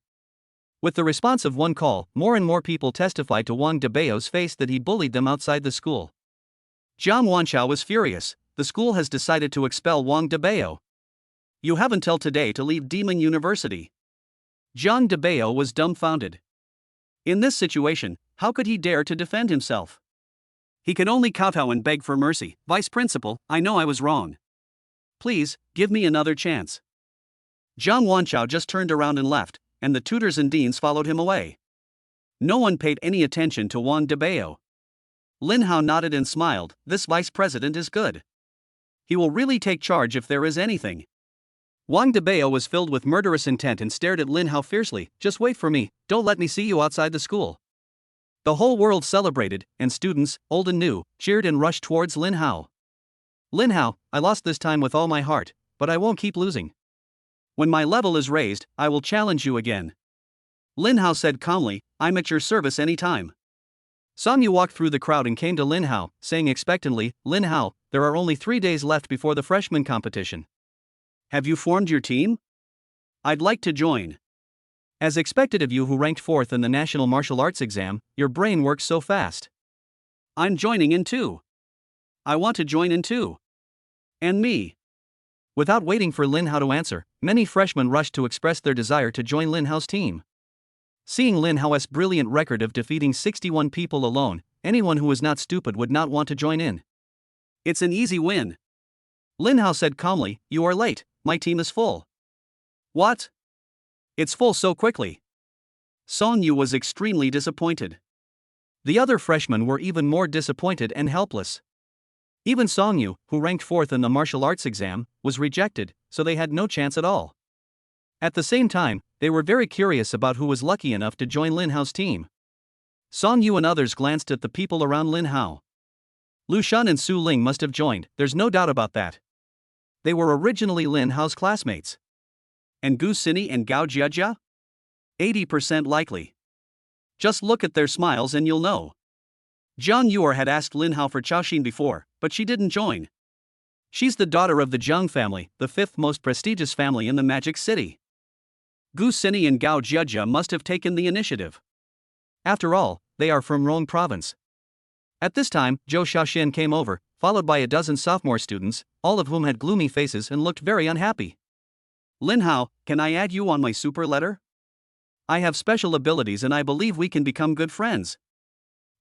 With the response of one call, more and more people testified to Wang Debao's face that he bullied them outside the school. Jiang Wanchao was furious. The school has decided to expel Wang Debao. You have until today to leave Demon University. Jiang Debao was dumbfounded. In this situation, how could he dare to defend himself? He could only kowtow and beg for mercy. Vice Principal, I know I was wrong. Please, give me another chance. Jiang Wanchao just turned around and left, and the tutors and deans followed him away. No one paid any attention to Wang Debao. Lin Hao nodded and smiled. This vice president is good. He will really take charge if there is anything. Wang Debao was filled with murderous intent and stared at Lin Hao fiercely. Just wait for me, don't let me see you outside the school. The whole world celebrated, and students, old and new, cheered and rushed towards Lin Hao. Lin Hao, I lost this time with all my heart, but I won't keep losing. When my level is raised, I will challenge you again. Lin Hao said calmly, I'm at your service anytime. Song Yu walked through the crowd and came to Lin Hao, saying expectantly, Lin Hao, there are only 3 days left before the freshman competition. Have you formed your team? I'd like to join. As expected of you who ranked 4th in the National Martial Arts exam, your brain works so fast. I'm joining in too. I want to join in too. And me. Without waiting for Lin Hao to answer, many freshmen rushed to express their desire to join Lin Hao's team. Seeing Lin Hao's brilliant record of defeating 61 people alone, anyone who is not stupid would not want to join in. It's an easy win. Lin Hao said calmly, you are late, my team is full. What? It's full so quickly. Song Yu was extremely disappointed. The other freshmen were even more disappointed and helpless. Even Song Yu, who ranked 4th in the martial arts exam, was rejected, so they had no chance at all. At the same time, they were very curious about who was lucky enough to join Lin Hao's team. Song Yu and others glanced at the people around Lin Hao. Lu Shun and Su Ling must have joined, there's no doubt about that. They were originally Lin Hao's classmates. And Gu Sini and Gao Jiajia? 80% likely. Just look at their smiles and you'll know. Zhang Yuer had asked Lin Hao for Chaoxin before, but she didn't join. She's the daughter of the Zhang family, the 5th most prestigious family in the Magic City. Gu Sini and Gao Jiajia must have taken the initiative. After all, they are from Rong province. At this time, Zhou Xiaoxian came over, followed by a dozen sophomore students, all of whom had gloomy faces and looked very unhappy. Lin Hao, can I add you on my super letter? I have special abilities and I believe we can become good friends.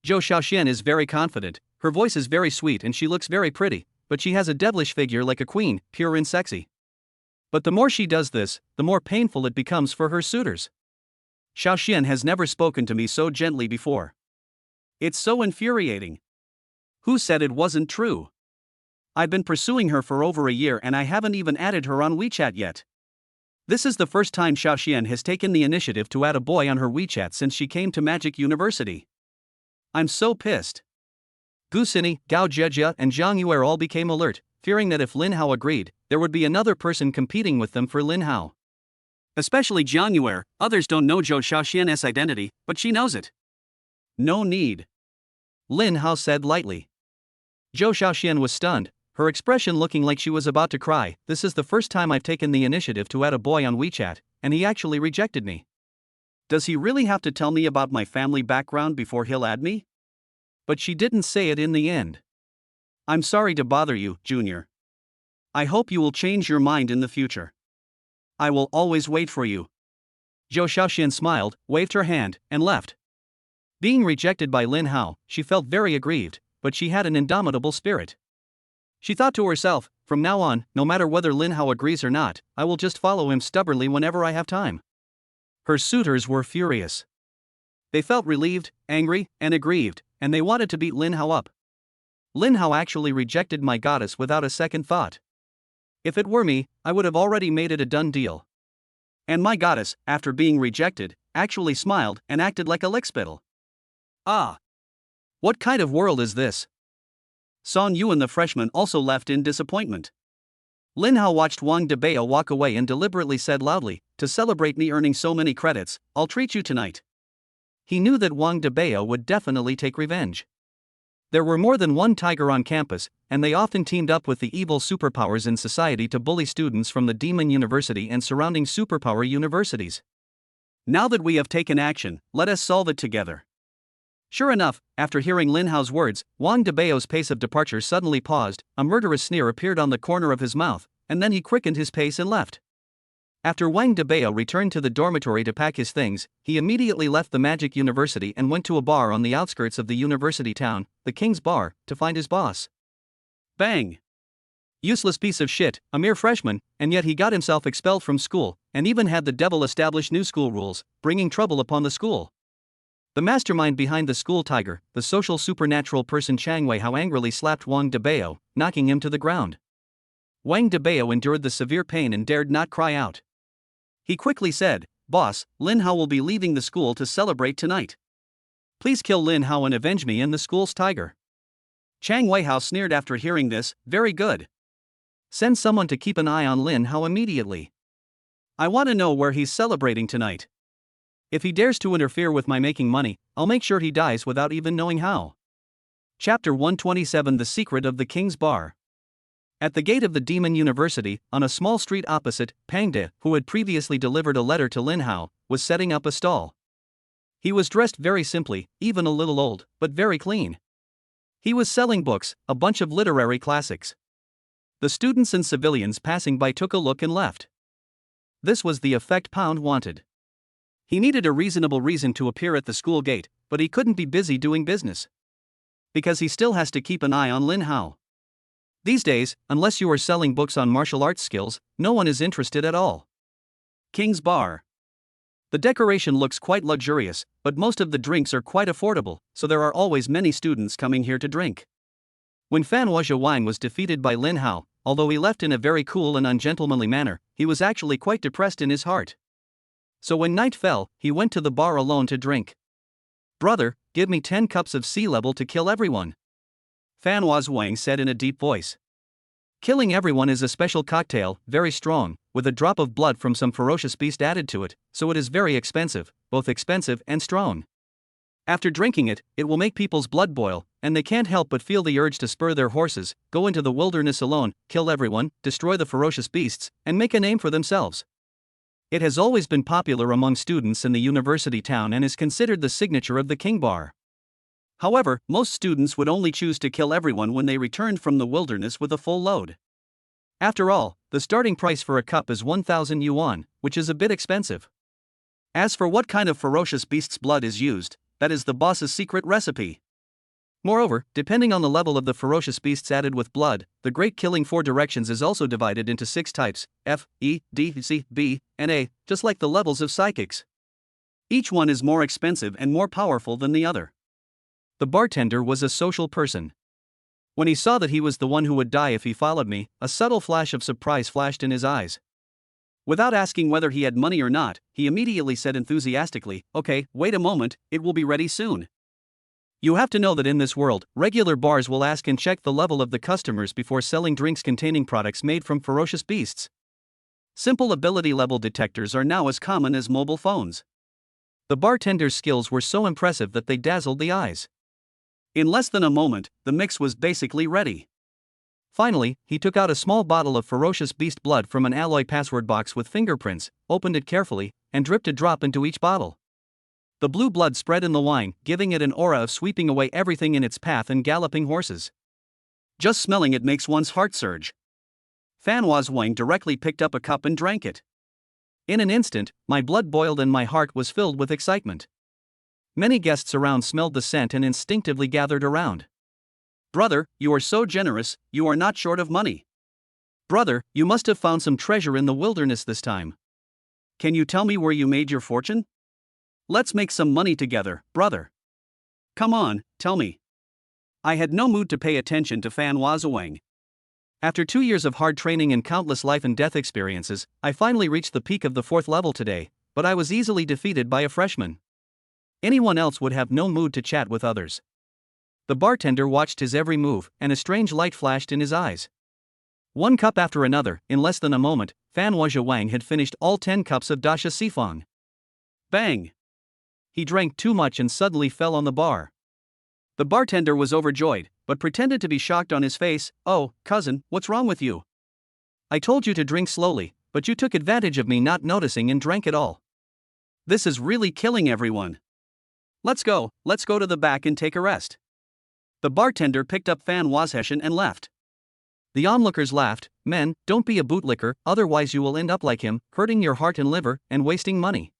Zhou Xiaoxian is very confident, her voice is very sweet and she looks very pretty, but she has a devilish figure like a queen, pure and sexy. But the more she does this, the more painful it becomes for her suitors. Xiaoxian has never spoken to me so gently before. It's so infuriating. Who said it wasn't true? I've been pursuing her for over a year and I haven't even added her on WeChat yet. This is the first time Xiaoxian has taken the initiative to add a boy on her WeChat since she came to Magic University. I'm so pissed. Gu Xini, Gao Jejia, and Zhang Yuer all became alert, fearing that if Lin Hao agreed, there would be another person competing with them for Lin Hao. Especially Zhang Yuer, others don't know Zhou Xiaoxian's identity, but she knows it. No need. Lin Hao said lightly. Zhou Xiaoxian was stunned, her expression looking like she was about to cry. This is the first time I've taken the initiative to add a boy on WeChat, and he actually rejected me. Does he really have to tell me about my family background before he'll add me? But she didn't say it in the end. I'm sorry to bother you, Junior. I hope you will change your mind in the future. I will always wait for you. Zhou Xiaoxian smiled, waved her hand, and left. Being rejected by Lin Hao, she felt very aggrieved, but she had an indomitable spirit. She thought to herself, from now on, no matter whether Lin Hao agrees or not, I will just follow him stubbornly whenever I have time. Her suitors were furious. They felt relieved, angry, and aggrieved, and they wanted to beat Lin Hao up. Lin Hao actually rejected my goddess without a second thought. If it were me, I would have already made it a done deal. And my goddess, after being rejected, actually smiled and acted like a lickspittle. Ah! What kind of world is this? Son Yuan the freshman also left in disappointment. Lin Hao watched Wang Debao walk away and deliberately said loudly, to celebrate me earning so many credits, I'll treat you tonight. He knew that Wang Debao would definitely take revenge. There were more than one tiger on campus, and they often teamed up with the evil superpowers in society to bully students from the Demon University and surrounding superpower universities. Now that we have taken action, let us solve it together. Sure enough, after hearing Lin Hao's words, Wang Debao's pace of departure suddenly paused, a murderous sneer appeared on the corner of his mouth, and then he quickened his pace and left. After Wang Debao returned to the dormitory to pack his things, he immediately left the Magic University and went to a bar on the outskirts of the university town, the King's Bar, to find his boss. Bang! Useless piece of shit, a mere freshman, and yet he got himself expelled from school, and even had the devil establish new school rules, bringing trouble upon the school. The mastermind behind the school tiger, the social supernatural person Chang Weihao angrily slapped Wang Debao, knocking him to the ground. Wang Debao endured the severe pain and dared not cry out. He quickly said, Boss, Lin Hao will be leaving the school to celebrate tonight. Please kill Lin Hao and avenge me and the school's tiger. Chang Weihao sneered after hearing this, very good. Send someone to keep an eye on Lin Hao immediately. I want to know where he's celebrating tonight. If he dares to interfere with my making money, I'll make sure he dies without even knowing how. Chapter 127 The Secret of the King's Bar. At the gate of the Demon University, on a small street opposite, Pang De, who had previously delivered a letter to Lin Hao, was setting up a stall. He was dressed very simply, even a little old, but very clean. He was selling books, a bunch of literary classics. The students and civilians passing by took a look and left. This was the effect Pound wanted. He needed a reasonable reason to appear at the school gate, but he couldn't be busy doing business. Because he still has to keep an eye on Lin Hao. These days, unless you are selling books on martial arts skills, no one is interested at all. King's Bar. The decoration looks quite luxurious, but most of the drinks are quite affordable, so there are always many students coming here to drink. When Fan Wang was defeated by Lin Hao, although he left in a very cool and ungentlemanly manner, he was actually quite depressed in his heart. So when night fell, he went to the bar alone to drink. Brother, give me 10 cups of sea level to kill everyone. Fan Wang said in a deep voice. Killing everyone is a special cocktail, very strong, with a drop of blood from some ferocious beast added to it, so it is very expensive, both expensive and strong. After drinking it, it will make people's blood boil, and they can't help but feel the urge to spur their horses, go into the wilderness alone, kill everyone, destroy the ferocious beasts, and make a name for themselves. It has always been popular among students in the university town and is considered the signature of the King Bar. However, most students would only choose to kill everyone when they returned from the wilderness with a full load. After all, the starting price for a cup is 1,000 yuan, which is a bit expensive. As for what kind of ferocious beast's blood is used, that is the boss's secret recipe. Moreover, depending on the level of the ferocious beasts added with blood, the Great Killing Four Directions is also divided into 6 types: F, E, D, C, B, and A, just like the levels of psychics. Each one is more expensive and more powerful than the other. The bartender was a social person. When he saw that he was the one who would die if he followed me, a subtle flash of surprise flashed in his eyes. Without asking whether he had money or not, he immediately said enthusiastically, "Okay, wait a moment, it will be ready soon." You have to know that in this world, regular bars will ask and check the level of the customers before selling drinks containing products made from ferocious beasts. Simple ability level detectors are now as common as mobile phones. The bartender's skills were so impressive that they dazzled the eyes. In less than a moment, the mix was basically ready. Finally, he took out a small bottle of ferocious beast blood from an alloy password box with fingerprints, opened it carefully, and dripped a drop into each bottle. The blue blood spread in the wine, giving it an aura of sweeping away everything in its path and galloping horses. Just smelling it makes one's heart surge. Fan Wang directly picked up a cup and drank it. In an instant, my blood boiled and my heart was filled with excitement. Many guests around smelled the scent and instinctively gathered around. "Brother, you are so generous, you are not short of money. Brother, you must have found some treasure in the wilderness this time. Can you tell me where you made your fortune? Let's make some money together, brother. Come on, tell me." I had no mood to pay attention to Fan Wang. After 2 years of hard training and countless life and death experiences, I finally reached the peak of the 4th level today, but I was easily defeated by a freshman. Anyone else would have no mood to chat with others. The bartender watched his every move, and a strange light flashed in his eyes. One cup after another, in less than a moment, Fan Wang had finished all 10 cups of Dasha Sifang. Bang! He drank too much and suddenly fell on the bar. The bartender was overjoyed, but pretended to be shocked on his face. "Oh, cousin, what's wrong with you? I told you to drink slowly, but you took advantage of me not noticing and drank it all. This is really killing everyone. Let's go to the back and take a rest." The bartender picked up Fan Wazheshen and left. The onlookers laughed. "Men, don't be a bootlicker, otherwise you will end up like him, hurting your heart and liver, and wasting money."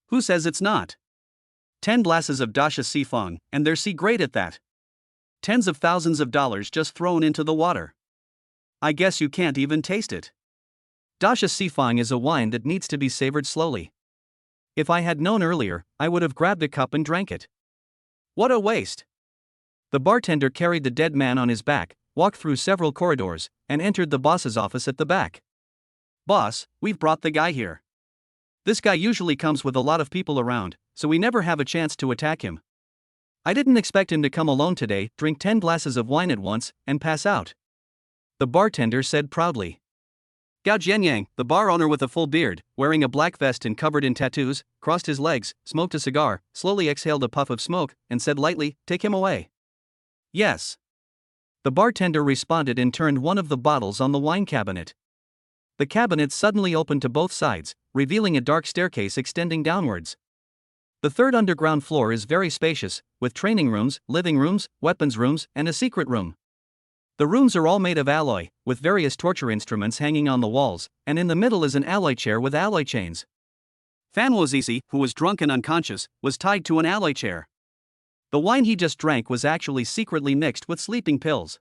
"Who says it's not? 10 glasses of Dasha Sifang, and they're great at that. Tens of thousands of dollars just thrown into the water. I guess you can't even taste it. Dasha Sifang is a wine that needs to be savored slowly. If I had known earlier, I would have grabbed a cup and drank it. What a waste." The bartender carried the dead man on his back, walked through several corridors, and entered the boss's office at the back. "Boss, we've brought the guy here. This guy usually comes with a lot of people around, so we never have a chance to attack him. I didn't expect him to come alone today, drink 10 glasses of wine at once, and pass out," the bartender said proudly. Gao Jianyang, the bar owner with a full beard, wearing a black vest and covered in tattoos, crossed his legs, smoked a cigar, slowly exhaled a puff of smoke, and said lightly, "Take him away." "Yes." The bartender responded and turned one of the bottles on the wine cabinet. The cabinet suddenly opened to both sides, revealing a dark staircase extending downwards. The 3rd underground floor is very spacious, with training rooms, living rooms, weapons rooms, and a secret room. The rooms are all made of alloy, with various torture instruments hanging on the walls, and in the middle is an alloy chair with alloy chains. Fan Wozizi, who was drunk and unconscious, was tied to an alloy chair. The wine he just drank was actually secretly mixed with sleeping pills.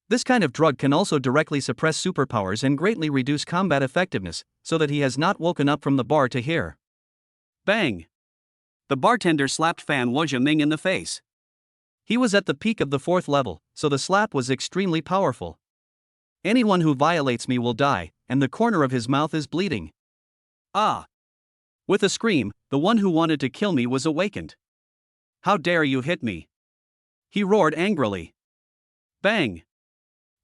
This kind of drug can also directly suppress superpowers and greatly reduce combat effectiveness, so that he has not woken up from the bar to hear. Bang! The bartender slapped Fan Wozhiming in the face. He was at the peak of the 4th level, so the slap was extremely powerful. "Anyone who violates me will die," and the corner of his mouth is bleeding. "Ah!" With a scream, the one who wanted to kill me was awakened. "How dare you hit me?" he roared angrily. Bang!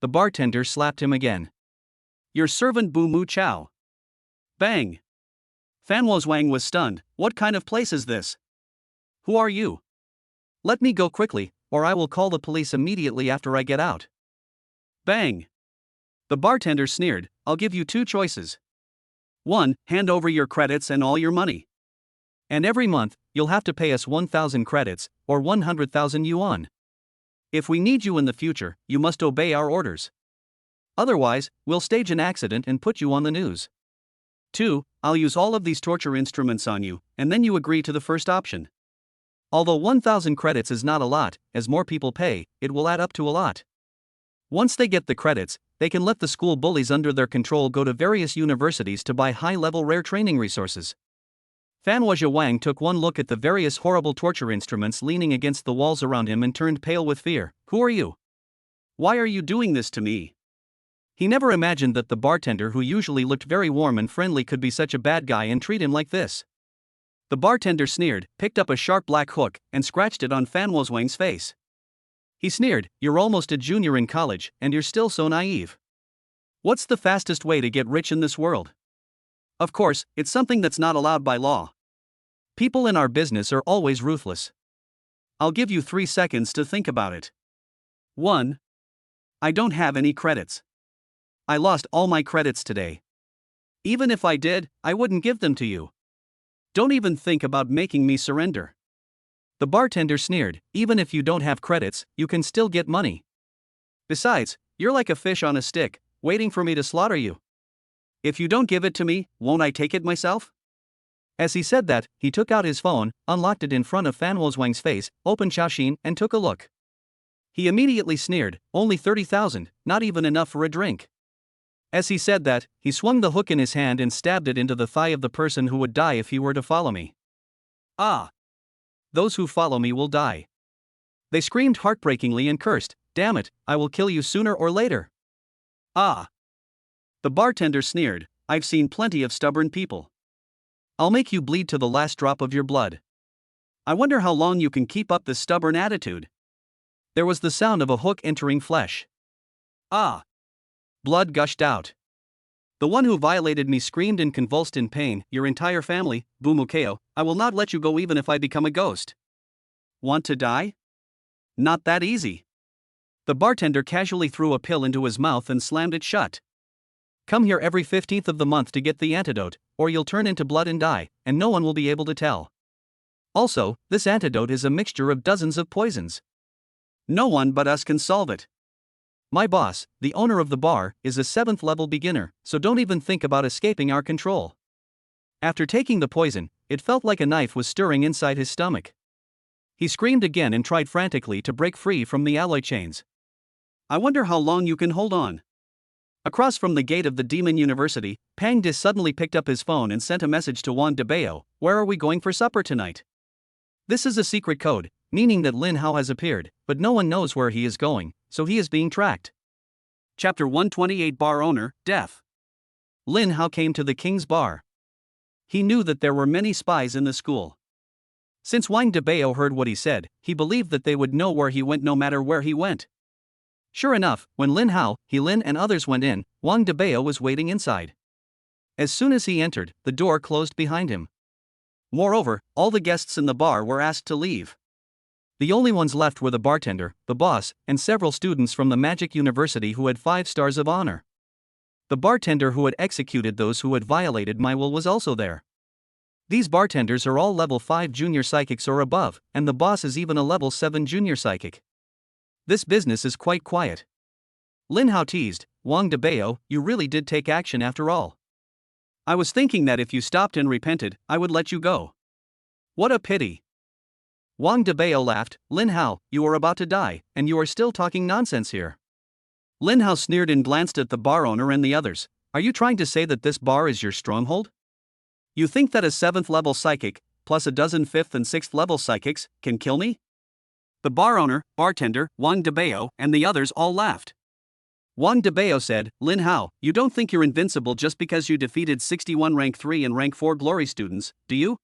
The bartender slapped him again. "Your servant Bu Mu Chao." Bang! Fan Wang was stunned. "What kind of place is this? Who are you? Let me go quickly, or I will call the police immediately after I get out." Bang! The bartender sneered. "I'll give you 2 choices. 1. Hand over your credits and all your money. And every month, you'll have to pay us 1,000 credits, or 100,000 yuan. If we need you in the future, you must obey our orders. Otherwise, we'll stage an accident and put you on the news. 2. I'll use all of these torture instruments on you, and then you agree to the first option. Although 1,000 credits is not a lot, as more people pay, it will add up to a lot. Once they get the credits, they can let the school bullies under their control go to various universities to buy high-level rare training resources. Fanhua Wang took one look at the various horrible torture instruments leaning against the walls around him and turned pale with fear. Who are you? Why are you doing this to me? He never imagined that the bartender, who usually looked very warm and friendly, could be such a bad guy and treat him like this. The bartender sneered, picked up a sharp black hook, and scratched it on Fanhua Wang's face. He sneered, "You're almost a junior in college, and you're still so naive. What's the fastest way to get rich in this world? Of course, it's something that's not allowed by law. People in our business are always ruthless. I'll give you 3 seconds to think about it. 1. I don't have any credits. I lost all my credits today. Even if I did, I wouldn't give them to you. Don't even think about making me surrender." The bartender sneered, "Even if you don't have credits, you can still get money. Besides, you're like a fish on a stick, waiting for me to slaughter you. If you don't give it to me, won't I take it myself?" As he said that, he took out his phone, unlocked it in front of Fanhua Wang's face, opened Xiaoxin, and took a look. He immediately sneered, "Only 30,000, not even enough for a drink." As he said that, he swung the hook in his hand and stabbed it into the thigh of the person who would die if he were to follow me. "Ah! Those who follow me will die." They screamed heartbreakingly and cursed, "Damn it, I will kill you sooner or later." "Ah!" The bartender sneered, "I've seen plenty of stubborn people. I'll make you bleed to the last drop of your blood. I wonder how long you can keep up this stubborn attitude." There was the sound of a hook entering flesh. "Ah!" Blood gushed out. The one who violated me screamed and convulsed in pain, "Your entire family, Bumukeo, I will not let you go even if I become a ghost." Want to die? Not that easy. The bartender casually threw a pill into his mouth and slammed it shut. "Come here every 15th of the month to get the antidote, or you'll turn into blood and die, and no one will be able to tell. Also, this antidote is a mixture of dozens of poisons. No one but us can solve it. My boss, the owner of the bar, is a 7th level beginner, so don't even think about escaping our control." After taking the poison, it felt like a knife was stirring inside his stomach. He screamed again and tried frantically to break free from the alloy chains. "I wonder how long you can hold on." Across from the gate of the Demon University, Pang Dis suddenly picked up his phone and sent a message to Wang Debao, "Where are we going for supper tonight?" This is a secret code, meaning that Lin Hao has appeared, but no one knows where he is going, so he is being tracked. Chapter 128 Bar Owner, Deaf. Lin Hao came to the king's bar. He knew that there were many spies in the school. Since Wang Debao heard what he said, he believed that they would know where he went no matter where he went. Sure enough, when Lin Hao, Lin and others went in, Wang Debao was waiting inside. As soon as he entered, the door closed behind him. Moreover, all the guests in the bar were asked to leave. The only ones left were the bartender, the boss, and several students from the Magic University who had 5 stars of honor. The bartender who had executed those who had violated my will was also there. These bartenders are all level 5 junior psychics or above, and the boss is even a level 7 junior psychic. This business is quite quiet. Lin Hao teased, "Wang Debao, you really did take action after all. I was thinking that if you stopped and repented, I would let you go. What a pity." Wang Debao laughed, "Lin Hao, you are about to die, and you are still talking nonsense here." Lin Hao sneered and glanced at the bar owner and the others. "Are you trying to say that this bar is your stronghold? You think that a 7th level psychic, plus a dozen 5th and 6th level psychics, can kill me?" The bar owner, bartender, Wang Debao, and the others all laughed. Wang Debao said, "Lin Hao, you don't think you're invincible just because you defeated 61 rank 3 and rank 4 glory students, do you?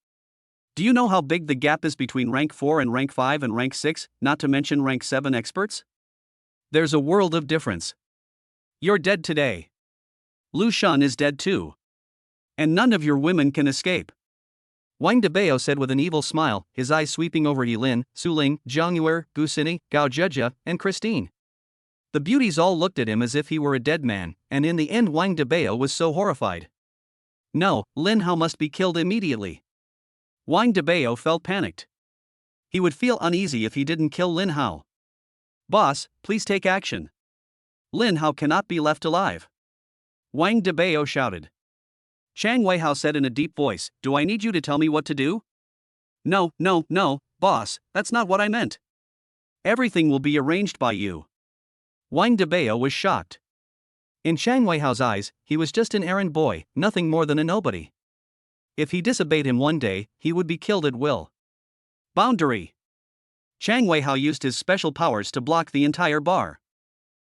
Do you know how big the gap is between rank 4 and rank 5 and rank 6, not to mention rank 7 experts? There's a world of difference. You're dead today. Lu Shan is dead too. And none of your women can escape." Wang Debao said with an evil smile, his eyes sweeping over Yilin, Suling, Zhang Yuer, Gu Sini, Gao Zhezhe, and Christine. The beauties all looked at him as if he were a dead man, and in the end Wang Debao was so horrified. No, Lin Hao must be killed immediately. Wang Debao felt panicked. He would feel uneasy if he didn't kill Lin Hao. Boss, please take action. Lin Hao cannot be left alive. Wang Debao shouted. Chang Weihao said in a deep voice, do I need you to tell me what to do? No, boss, that's not what I meant. Everything will be arranged by you. Wang Debao was shocked. In Chang Weihao's eyes, he was just an errand boy, nothing more than a nobody. If he disobeyed him one day, he would be killed at will. Boundary. Chang Weihao used his special powers to block the entire bar.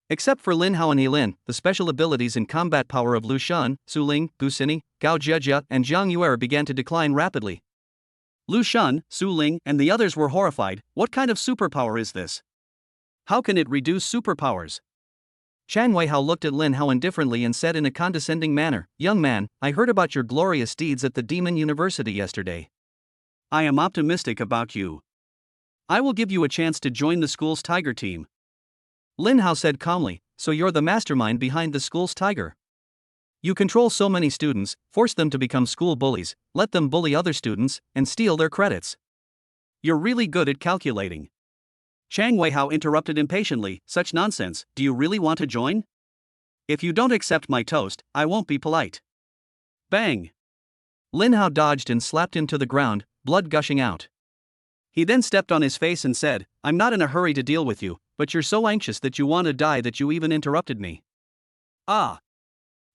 Except for Lin Hao and Yilin, the special abilities and combat power of Lu Shan, Su Ling, Gu Sini, Gao Jiejia, and Jiang Yuer began to decline rapidly. Lu Shan, Su Ling, and the others were horrified. What kind of superpower is this? How can it reduce superpowers? Chang Weihao looked at Lin Hao indifferently and said in a condescending manner, young man, I heard about your glorious deeds at the Demon University yesterday. I am optimistic about you. I will give you a chance to join the school's tiger team. Lin Hao said calmly, so you're the mastermind behind the school's tiger. You control so many students, force them to become school bullies, let them bully other students, and steal their credits. You're really good at calculating. Chang Weihao interrupted impatiently, such nonsense, do you really want to join? If you don't accept my toast, I won't be polite. Bang! Lin Hao dodged and slapped him to the ground, blood gushing out. He then stepped on his face and said, I'm not in a hurry to deal with you, but you're so anxious that you want to die that you even interrupted me. Ah!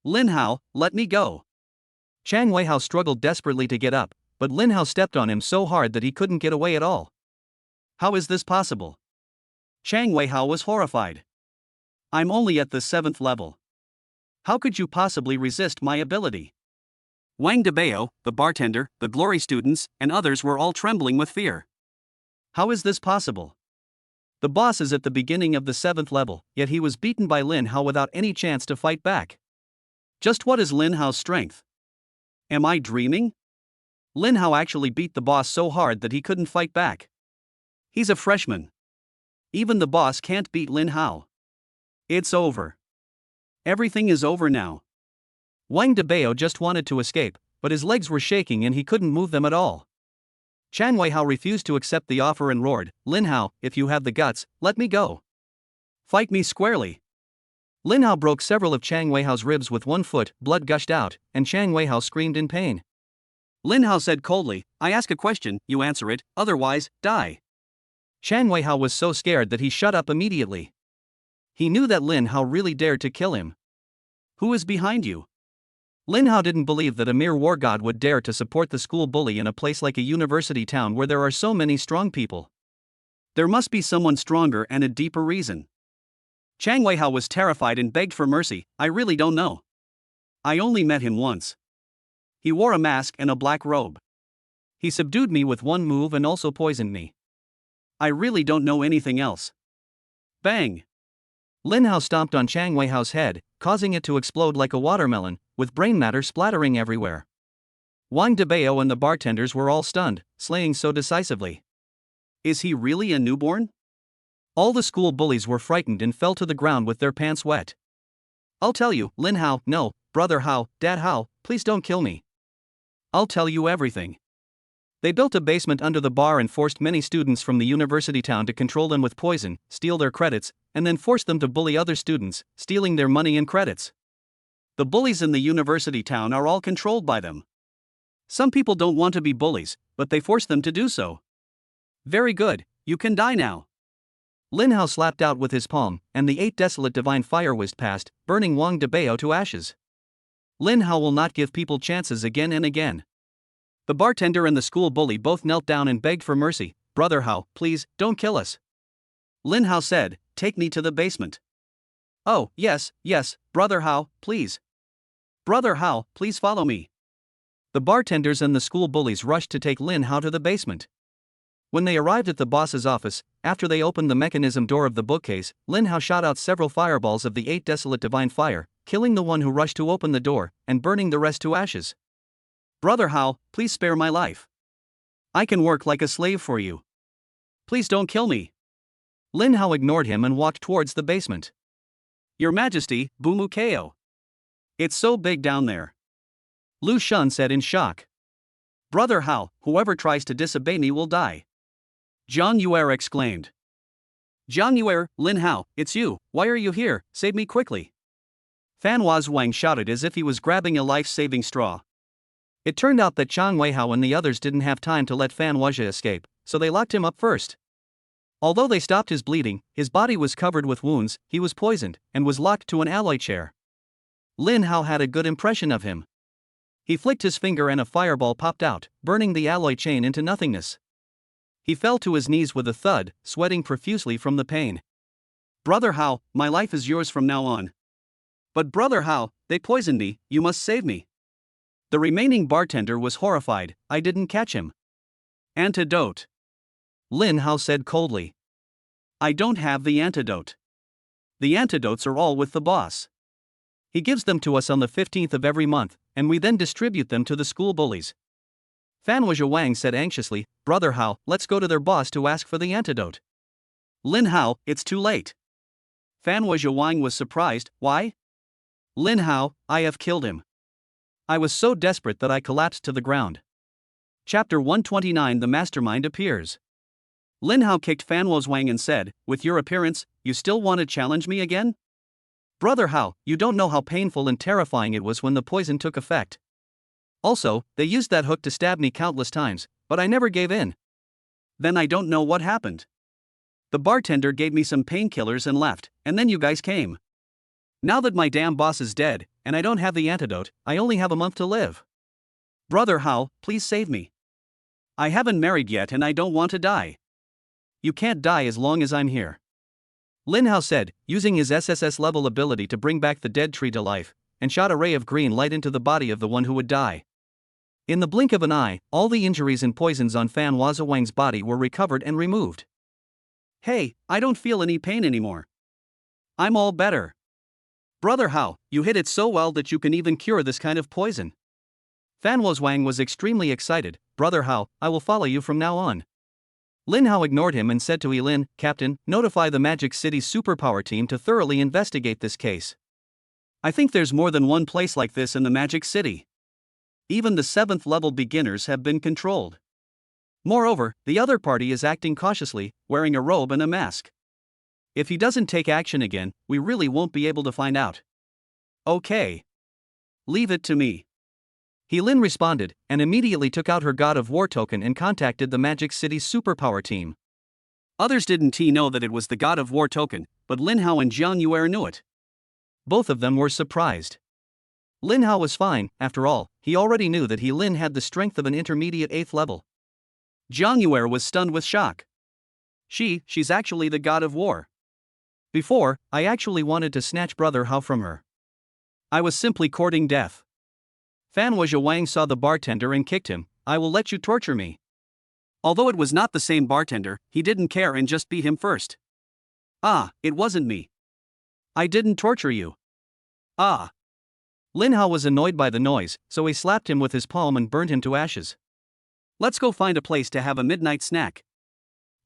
Lin Hao, let me go. Chang Weihao struggled desperately to get up, but Lin Hao stepped on him so hard that he couldn't get away at all. How is this possible? Chang Weihao was horrified. I'm only at the 7th level. How could you possibly resist my ability? Wang Debao, the bartender, the glory students, and others were all trembling with fear. How is this possible? The boss is at the beginning of the 7th level, yet he was beaten by Lin Hao without any chance to fight back. Just what is Lin Hao's strength? Am I dreaming? Lin Hao actually beat the boss so hard that he couldn't fight back. He's a freshman. Even the boss can't beat Lin Hao. It's over. Everything is over now. Wang Debao just wanted to escape, but his legs were shaking and he couldn't move them at all. Chang Weihao refused to accept the offer and roared, Lin Hao, if you have the guts, let me go. Fight me squarely. Lin Hao broke several of Chang Weihao's ribs with one foot, blood gushed out, and Chang Weihao screamed in pain. Lin Hao said coldly, I ask a question, you answer it, otherwise, die. Chang Weihao was so scared that he shut up immediately. He knew that Lin Hao really dared to kill him. Who is behind you? Lin Hao didn't believe that a mere war god would dare to support the school bully in a place like a university town where there are so many strong people. There must be someone stronger and a deeper reason. Chang Weihao was terrified and begged for mercy, I really don't know. I only met him once. He wore a mask and a black robe. He subdued me with one move and also poisoned me. I really don't know anything else. Bang! Lin Hao stomped on Chang Weihao's head, causing it to explode like a watermelon, with brain matter splattering everywhere. Wang Debao and the bartenders were all stunned, slaying so decisively. Is he really a newborn? All the school bullies were frightened and fell to the ground with their pants wet. I'll tell you, Lin Hao, no, brother Hao, dad Hao, please don't kill me. I'll tell you everything. They built a basement under the bar and forced many students from the university town to control them with poison, steal their credits, and then forced them to bully other students, stealing their money and credits. The bullies in the university town are all controlled by them. Some people don't want to be bullies, but they force them to do so. Very good, you can die now. Lin Hao slapped out with his palm, and the 8 desolate divine fire whizzed past, burning Wang Debao to ashes. Lin Hao will not give people chances again and again. The bartender and the school bully both knelt down and begged for mercy. Brother Hao, please, don't kill us. Lin Hao said, take me to the basement. Oh, yes, brother Hao, please. Brother Hao, please follow me. The bartenders and the school bullies rushed to take Lin Hao to the basement. When they arrived at the boss's office, after they opened the mechanism door of the bookcase, Lin Hao shot out several fireballs of the 8 desolate divine fire, killing the one who rushed to open the door, and burning the rest to ashes. Brother Hao, please spare my life. I can work like a slave for you. Please don't kill me. Lin Hao ignored him and walked towards the basement. Your Majesty, Bumu Ko. It's so big down there. Lu Shun said in shock. Brother Hao, whoever tries to disobey me will die. Jiang Yuer exclaimed. Jiang Yuer, Lin Hao, it's you, why are you here, save me quickly. Fan Wang shouted as if he was grabbing a life-saving straw. It turned out that Chang Weihao and the others didn't have time to let Fan Wazhe escape, so they locked him up first. Although they stopped his bleeding, his body was covered with wounds, he was poisoned, and was locked to an alloy chair. Lin Hao had a good impression of him. He flicked his finger and a fireball popped out, burning the alloy chain into nothingness. He fell to his knees with a thud, sweating profusely from the pain. Brother Hao, my life is yours from now on. But Brother Hao, they poisoned me, you must save me. The remaining bartender was horrified, I didn't catch him. Antidote. Lin Hao said coldly. I don't have the antidote. The antidotes are all with the boss. He gives them to us on the 15th of every month, and we then distribute them to the school bullies. Fan Wang said anxiously, Brother Hao, let's go to their boss to ask for the antidote. Lin Hao, it's too late. Fan Wang was surprised, why? Lin Hao, I have killed him. I was so desperate that I collapsed to the ground. Chapter 129 The Mastermind appears. Lin Hao kicked Fan Wang and said, with your appearance, you still want to challenge me again? Brother Hao, you don't know how painful and terrifying it was when the poison took effect. Also, they used that hook to stab me countless times, but I never gave in. Then I don't know what happened. The bartender gave me some painkillers and left, and then you guys came. Now that my damn boss is dead, and I don't have the antidote, I only have a month to live. Brother Hao, please save me. I haven't married yet and I don't want to die. You can't die as long as I'm here. Lin Hao said, using his SSS level ability to bring back the dead tree to life, and shot a ray of green light into the body of the one who would die. In the blink of an eye, all the injuries and poisons on Fan Wang's body were recovered and removed. Hey, I don't feel any pain anymore. I'm all better. Brother Hao, you hit it so well that you can even cure this kind of poison. Fan Wang was extremely excited, Brother Hao, I will follow you from now on. Lin Hao ignored him and said to Lin, Captain, notify the Magic City superpower team to thoroughly investigate this case. I think there's more than one place like this in the Magic City. Even the 7th level beginners have been controlled. Moreover, the other party is acting cautiously, wearing a robe and a mask. If he doesn't take action again, we really won't be able to find out. Okay. Leave it to me. Lin responded, and immediately took out her God of War token and contacted the Magic City superpower team. Others didn't know that it was the God of War token, but Lin Hao and Jiang Yuer knew it. Both of them were surprised. Lin Hao was fine, after all, he already knew that Lin had the strength of an intermediate 8th level. Jiang Yuer was stunned with shock. She's actually the God of War. Before, I actually wanted to snatch Brother Hao from her. I was simply courting death. Fan Wang saw the bartender and kicked him, I will let you torture me. Although it was not the same bartender, he didn't care and just beat him first. Ah, it wasn't me. I didn't torture you. Ah. Lin Hao was annoyed by the noise, so he slapped him with his palm and burned him to ashes. Let's go find a place to have a midnight snack.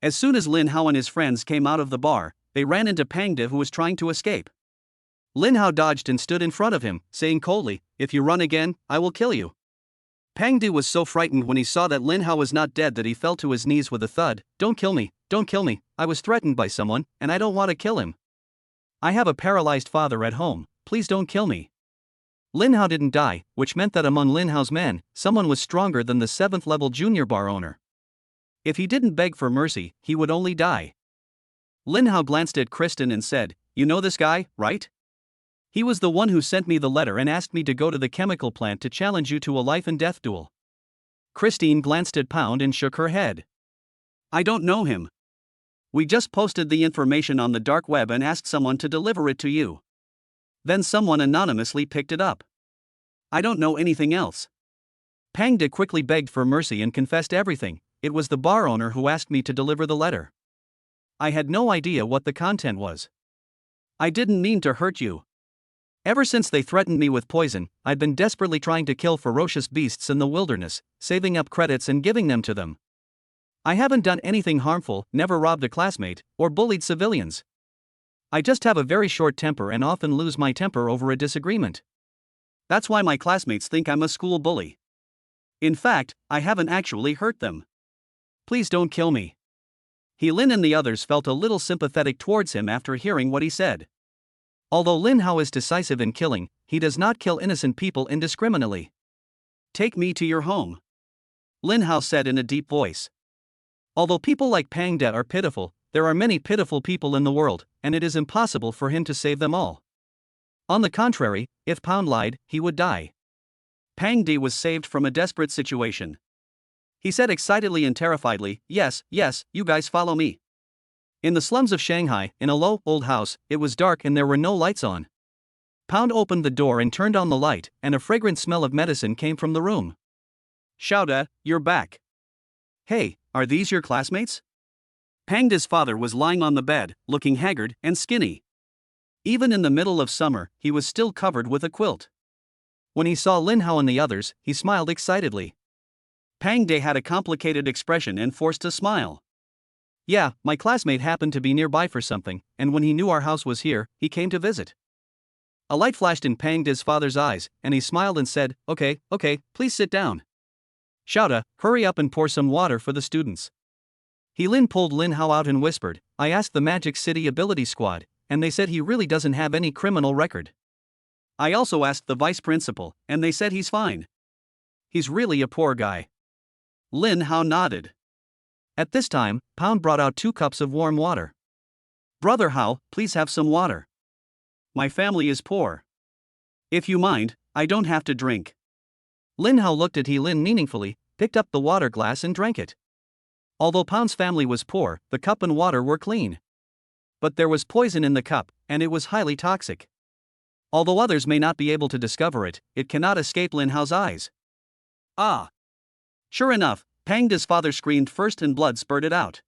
As soon as Lin Hao and his friends came out of the bar, they ran into Pangde who was trying to escape. Lin Hao dodged and stood in front of him, saying coldly, if you run again, I will kill you. Pangde was so frightened when he saw that Lin Hao was not dead that he fell to his knees with a thud, don't kill me, I was threatened by someone, and I don't want to kill him. I have a paralyzed father at home, please don't kill me. Lin Hao didn't die, which meant that among Lin Hao's men, someone was stronger than the 7th level junior bar owner. If he didn't beg for mercy, he would only die. Lin Hao glanced at Kristen and said, you know this guy, right? He was the one who sent me the letter and asked me to go to the chemical plant to challenge you to a life and death duel. Christine glanced at Pound and shook her head. I don't know him. We just posted the information on the dark web and asked someone to deliver it to you. Then someone anonymously picked it up. I don't know anything else. Pangde quickly begged for mercy and confessed everything, it was the bar owner who asked me to deliver the letter. I had no idea what the content was. I didn't mean to hurt you. Ever since they threatened me with poison, I'd been desperately trying to kill ferocious beasts in the wilderness, saving up credits and giving them to them. I haven't done anything harmful, never robbed a classmate, or bullied civilians. I just have a very short temper and often lose my temper over a disagreement. That's why my classmates think I'm a school bully. In fact, I haven't actually hurt them. Please don't kill me. Lin and the others felt a little sympathetic towards him after hearing what he said. Although Lin Hao is decisive in killing, he does not kill innocent people indiscriminately. Take me to your home, Lin Hao said in a deep voice. Although people like Pang De are pitiful, there are many pitiful people in the world, and it is impossible for him to save them all. On the contrary, if Pound lied, he would die. Pang De was saved from a desperate situation. He said excitedly and terrifiedly, "Yes, yes, you guys follow me." In the slums of Shanghai, in a low, old house, it was dark and there were no lights on. Pound opened the door and turned on the light, and a fragrant smell of medicine came from the room. "Xiaoda, you're back. Hey, are these your classmates?" Pang De's father was lying on the bed, looking haggard and skinny. Even in the middle of summer, he was still covered with a quilt. When he saw Lin Hao and the others, he smiled excitedly. Pang De had a complicated expression and forced a smile. "Yeah, my classmate happened to be nearby for something, and when he knew our house was here, he came to visit." A light flashed in Pang De's father's eyes, and he smiled and said, Okay, please sit down. Xiaoda, hurry up and pour some water for the students." Lin pulled Lin Hao out and whispered, "I asked the Magic City Ability Squad, and they said he really doesn't have any criminal record. I also asked the vice principal, and they said he's fine. He's really a poor guy." Lin Hao nodded. At this time, Pound brought out 2 cups of warm water. "Brother Hao, please have some water. My family is poor. If you mind, I don't have to drink." Lin Hao looked at Lin meaningfully, picked up the water glass and drank it. Although Pound's family was poor, the cup and water were clean. But there was poison in the cup, and it was highly toxic. Although others may not be able to discover it, it cannot escape Lin Hao's eyes. Ah! Sure enough, Pang De's father screamed first and blood spurted out.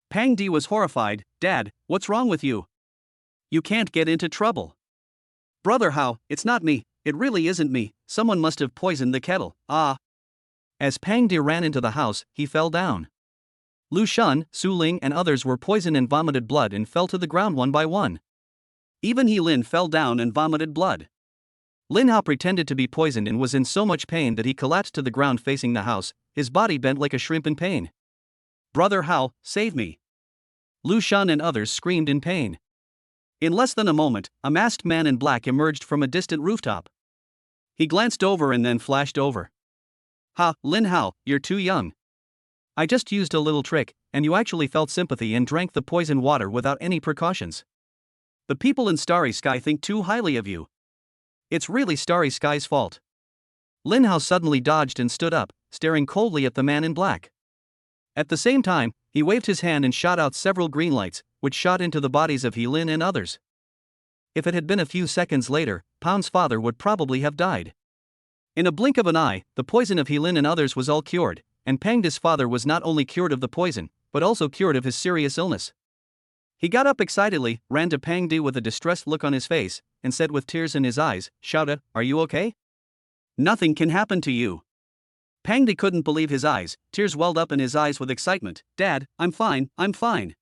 Pang De was horrified. "Dad, what's wrong with you? You can't get into trouble." "Brother Hao, it's not me, it really isn't me, someone must have poisoned the kettle, ah." As Pang De ran into the house, he fell down. Lu Shun, Su Ling and others were poisoned and vomited blood and fell to the ground one by one. Even Lin fell down and vomited blood. Lin Hao pretended to be poisoned and was in so much pain that he collapsed to the ground facing the house, his body bent like a shrimp in pain. "Brother Hao, save me!" Lu Shun and others screamed in pain. In less than a moment, a masked man in black emerged from a distant rooftop. He glanced over and then flashed over. "Ha, Lin Hao, you're too young. I just used a little trick, and you actually felt sympathy and drank the poison water without any precautions. The people in Starry Sky think too highly of you. It's really Starry Sky's fault." Lin Hao suddenly dodged and stood up, staring coldly at the man in black. At the same time, he waved his hand and shot out several green lights, which shot into the bodies of Lin and others. If it had been a few seconds later, Pound's father would probably have died. In a blink of an eye, the poison of Lin and others was all cured, and Pang De's father was not only cured of the poison, but also cured of his serious illness. He got up excitedly, ran to Pang De with a distressed look on his face, and said with tears in his eyes, "Xiaoda, are you okay? Nothing can happen to you." Pang De couldn't believe his eyes, tears welled up in his eyes with excitement. "Dad, I'm fine, I'm fine."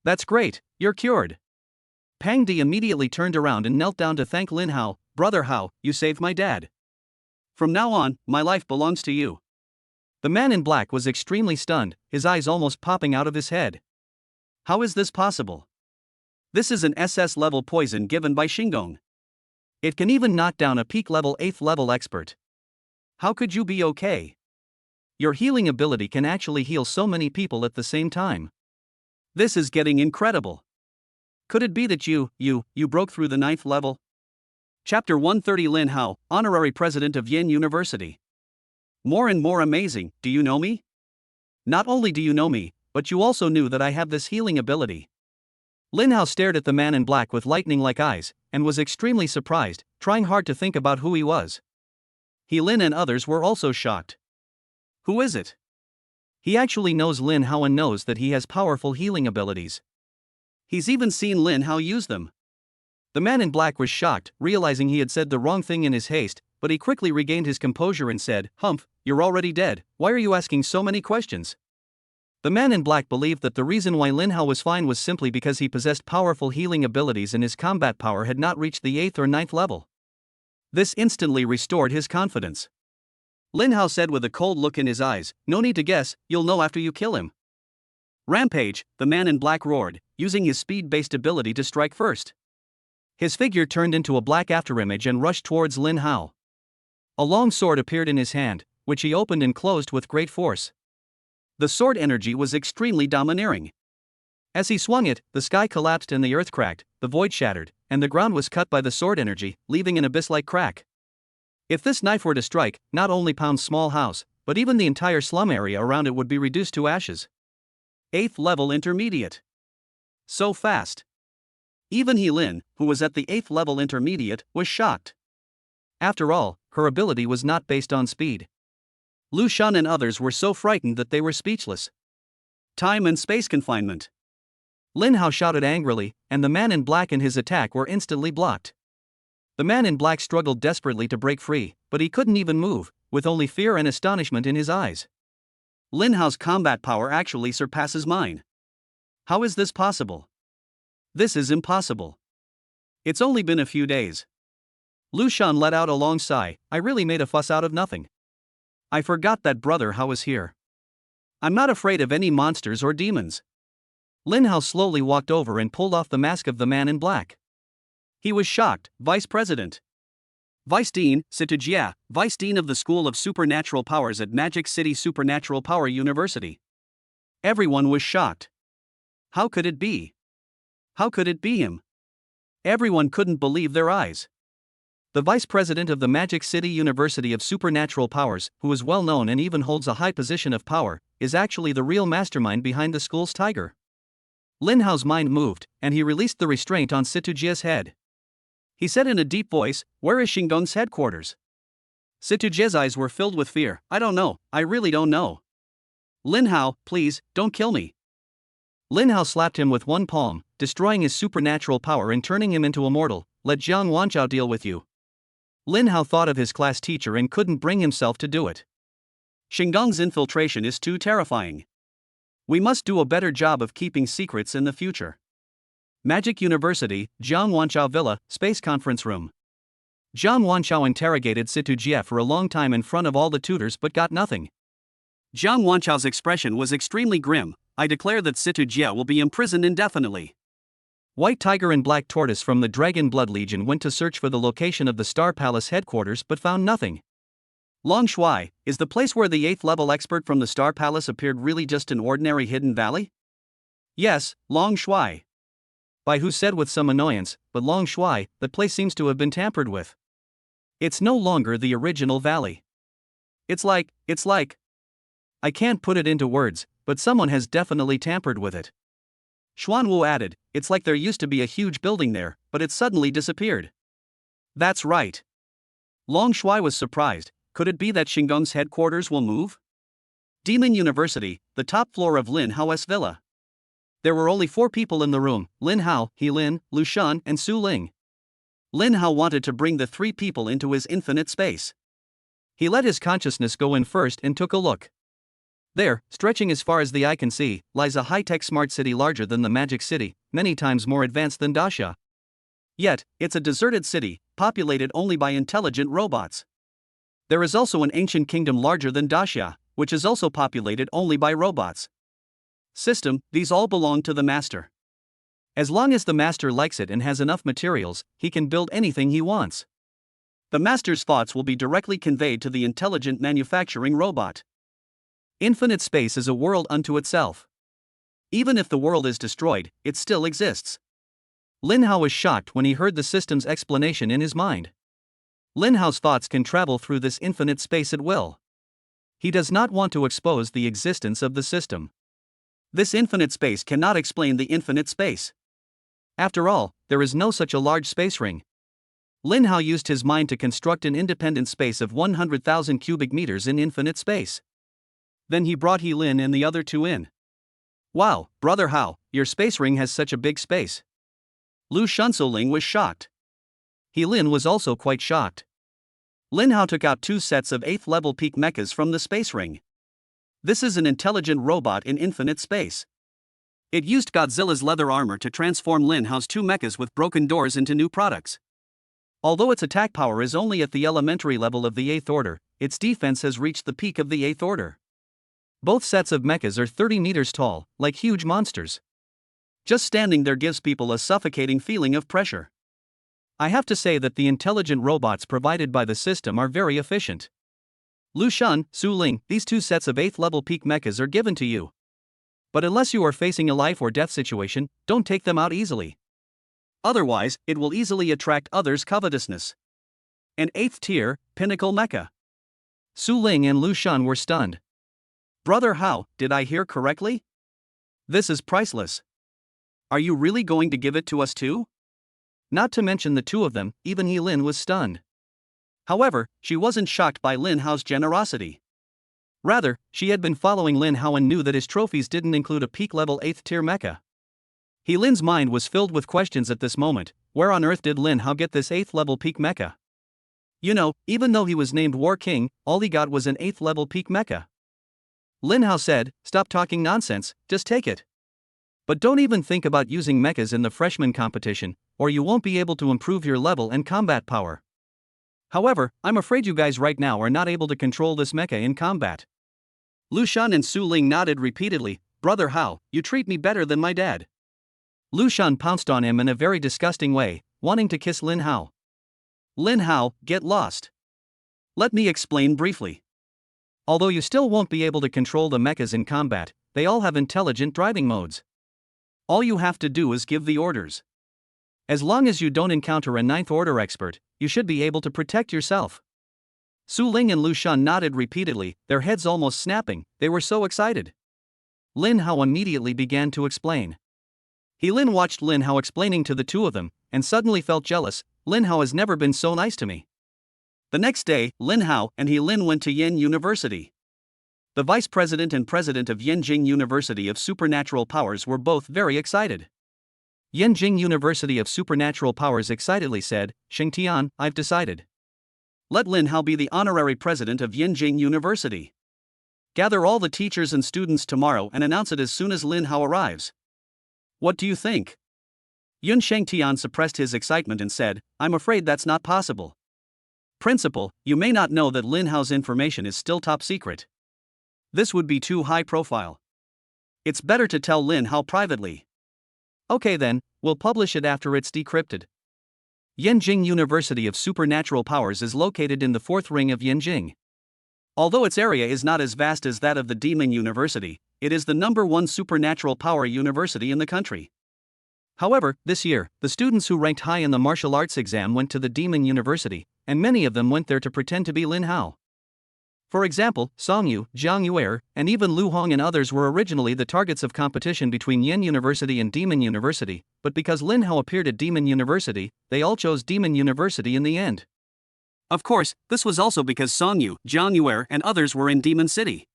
"That's great, you're cured." Pang De immediately turned around and knelt down to thank Lin Hao. "Brother Hao, you saved my dad. From now on, my life belongs to you." The man in black was extremely stunned, his eyes almost popping out of his head. "How is this possible? This is an SS level poison given by Xingong. It can even knock down a peak level 8th level expert. How could you be okay? Your healing ability can actually heal so many people at the same time. This is getting incredible. Could it be that you broke through the 9th level?" Chapter 130 Lin Hao, Honorary President of Yin University. More and more amazing. Do you know me? Not only do you know me, but you also knew that I have this healing ability. Lin Hao stared at the man in black with lightning-like eyes, and was extremely surprised, trying hard to think about who he was. Lin and others were also shocked. Who is it? He actually knows Lin Hao and knows that he has powerful healing abilities. He's even seen Lin Hao use them. The man in black was shocked, realizing he had said the wrong thing in his haste, but he quickly regained his composure and said, "Humph, you're already dead, why are you asking so many questions?" The man in black believed that the reason why Lin Hao was fine was simply because he possessed powerful healing abilities and his combat power had not reached the 8th or 9th level. This instantly restored his confidence. Lin Hao said with a cold look in his eyes, "No need to guess, you'll know after you kill him." Rampage, the man in black roared, using his speed-based ability to strike first. His figure turned into a black afterimage and rushed towards Lin Hao. A long sword appeared in his hand, which he opened and closed with great force. The sword energy was extremely domineering. As he swung it, the sky collapsed and the earth cracked, the void shattered, and the ground was cut by the sword energy, leaving an abyss-like crack. If this knife were to strike, not only Pound's small house, but even the entire slum area around it would be reduced to ashes. 8th level intermediate. So fast. Even He Lin, who was at the 8th level intermediate, was shocked. After all, her ability was not based on speed. Lu Shan and others were so frightened that they were speechless. Time and space confinement. Lin Hao shouted angrily, and the man in black and his attack were instantly blocked. The man in black struggled desperately to break free, but he couldn't even move, with only fear and astonishment in his eyes. Lin Hao's combat power actually surpasses mine. How is this possible? This is impossible. It's only been a few days. Lu Shan let out a long sigh. I really made a fuss out of nothing. I forgot that brother Hao was here. I'm not afraid of any monsters or demons. Lin Hao slowly walked over and pulled off the mask of the man in black. He was shocked. Vice President. Vice Dean, Situjia, Vice Dean of the School of Supernatural Powers at Magic City Supernatural Power University. Everyone was shocked. How could it be? How could it be him? Everyone couldn't believe their eyes. The Vice President of the Magic City University of Supernatural Powers, who is well known and even holds a high position of power, is actually the real mastermind behind the school's tiger. Lin Hao's mind moved, and he released the restraint on Situjia's head. He said in a deep voice, "Where is Xingong's headquarters?" Situjia's eyes were filled with fear. "I don't know, I really don't know." "Lin Hao, please, don't kill me." Lin Hao slapped him with one palm, destroying his supernatural power and turning him into a mortal. "Let Jiang Wanchao deal with you." Lin Hao thought of his class teacher and couldn't bring himself to do it. Xingong's infiltration is too terrifying. We must do a better job of keeping secrets in the future. Magic University, Jiang Wanchao Villa, Space Conference Room. Jiang Wanchao interrogated Situjia for a long time in front of all the tutors but got nothing. Jiang Wanchao's expression was extremely grim. "I declare that Situjia will be imprisoned indefinitely." White Tiger and Black Tortoise from the Dragon Blood Legion went to search for the location of the Star Palace headquarters but found nothing. Long Shuai, is the place where the 8th level expert from the Star Palace appeared really just an ordinary hidden valley? Yes, Long Shuai. Bai Hu said with some annoyance, "But Long Shuai, the place seems to have been tampered with. It's no longer the original valley. It's like, I can't put it into words, but someone has definitely tampered with it." Xuanwu added, "It's like there used to be a huge building there, but it suddenly disappeared." That's right. Long Shuai was surprised. Could it be that Xingong's headquarters will move? Demon University, the top floor of Lin Hao's villa. There were only 4 people in the room: Lin Hao, He Lin, Lu Shan, and Su Ling. Lin Hao wanted to bring the 3 people into his infinite space. He let his consciousness go in first and took a look. There, stretching as far as the eye can see, lies a high-tech smart city larger than the Magic City, many times more advanced than Daxia. Yet, it's a deserted city, populated only by intelligent robots. There is also an ancient kingdom larger than Daxia, which is also populated only by robots. System, these all belong to the master. As long as the master likes it and has enough materials, he can build anything he wants. The master's thoughts will be directly conveyed to the intelligent manufacturing robot. Infinite space is a world unto itself. Even if the world is destroyed, it still exists. Lin Hao was shocked when he heard the system's explanation in his mind. Lin Hao's thoughts can travel through this infinite space at will. He does not want to expose the existence of the system. This infinite space cannot explain the infinite space. After all, there is no such a large space ring. Lin Hao used his mind to construct an independent space of 100,000 cubic meters in infinite space. Then he brought He Lin and the other 2 in. "Wow, Brother Hao, your space ring has such a big space." Lu Shansoling was shocked. He Lin was also quite shocked. Lin Hao took out 2 sets of 8th level peak mechas from the space ring. This is an intelligent robot in infinite space. It used Godzilla's leather armor to transform Lin Hao's 2 mechas with broken doors into new products. Although its attack power is only at the elementary level of the 8th order, its defense has reached the peak of the 8th order. Both sets of mechas are 30 meters tall, like huge monsters. Just standing there gives people a suffocating feeling of pressure. I have to say that the intelligent robots provided by the system are very efficient. Lu Shun, Su Ling, these two sets of 8th level peak mechas are given to you. But unless you are facing a life or death situation, don't take them out easily. Otherwise, it will easily attract others' covetousness. An 8th tier, pinnacle mecha. Su Ling and Lu Shun were stunned. Brother Hao, did I hear correctly? This is priceless. Are you really going to give it to us too? Not to mention the two of them, even Yi Lin was stunned. However, she wasn't shocked by Lin Hao's generosity. Rather, she had been following Lin Hao and knew that his trophies didn't include a peak-level 8th tier mecha. Yi Lin's mind was filled with questions at this moment. Where on earth did Lin Hao get this 8th level peak mecha? You know, even though he was named War King, all he got was an 8th level peak mecha. Lin Hao said, "Stop talking nonsense, just take it. But don't even think about using mechas in the freshman competition, or you won't be able to improve your level and combat power. However, I'm afraid you guys right now are not able to control this mecha in combat." Lu Shun and Su Ling nodded repeatedly. Brother Hao, you treat me better than my dad. Lu Shun pounced on him in a very disgusting way, wanting to kiss Lin Hao. Lin Hao, get lost. Let me explain briefly. Although you still won't be able to control the mechas in combat, they all have intelligent driving modes. All you have to do is give the orders. As long as you don't encounter a 9th order expert, you should be able to protect yourself. Su Ling and Lu Shun nodded repeatedly, their heads almost snapping, they were so excited. Lin Hao immediately began to explain. Yi Lin watched Lin Hao explaining to the two of them, and suddenly felt jealous. Lin Hao has never been so nice to me. The next day, Lin Hao and Yi Lin went to Yen University. The vice president and president of Yenjing University of Supernatural Powers were both very excited. Yenjing University of Supernatural Powers excitedly said, "Shengtian, I've decided. Let Lin Hao be the honorary president of Yenjing University. Gather all the teachers and students tomorrow and announce it as soon as Lin Hao arrives. What do you think?" Yun Shengtian suppressed his excitement and said, "I'm afraid that's not possible. Principal, you may not know that Lin Hao's information is still top secret. This would be too high profile. It's better to tell Lin Hao privately." "Okay then, we'll publish it after it's decrypted." Yenjing University of Supernatural Powers is located in the 4th ring of Yenjing. Although its area is not as vast as that of the Demon University, it is the #1 supernatural power university in the country. However, this year, the students who ranked high in the martial arts exam went to the Demon University, and many of them went there to pretend to be Lin Hao. For example, Song Yu, Jiang Yuer, and even Lu Hong and others were originally the targets of competition between Yen University and Demon University, but because Lin Hao appeared at Demon University, they all chose Demon University in the end. Of course, this was also because Song Yu, Jiang Yuer, and others were in Demon City.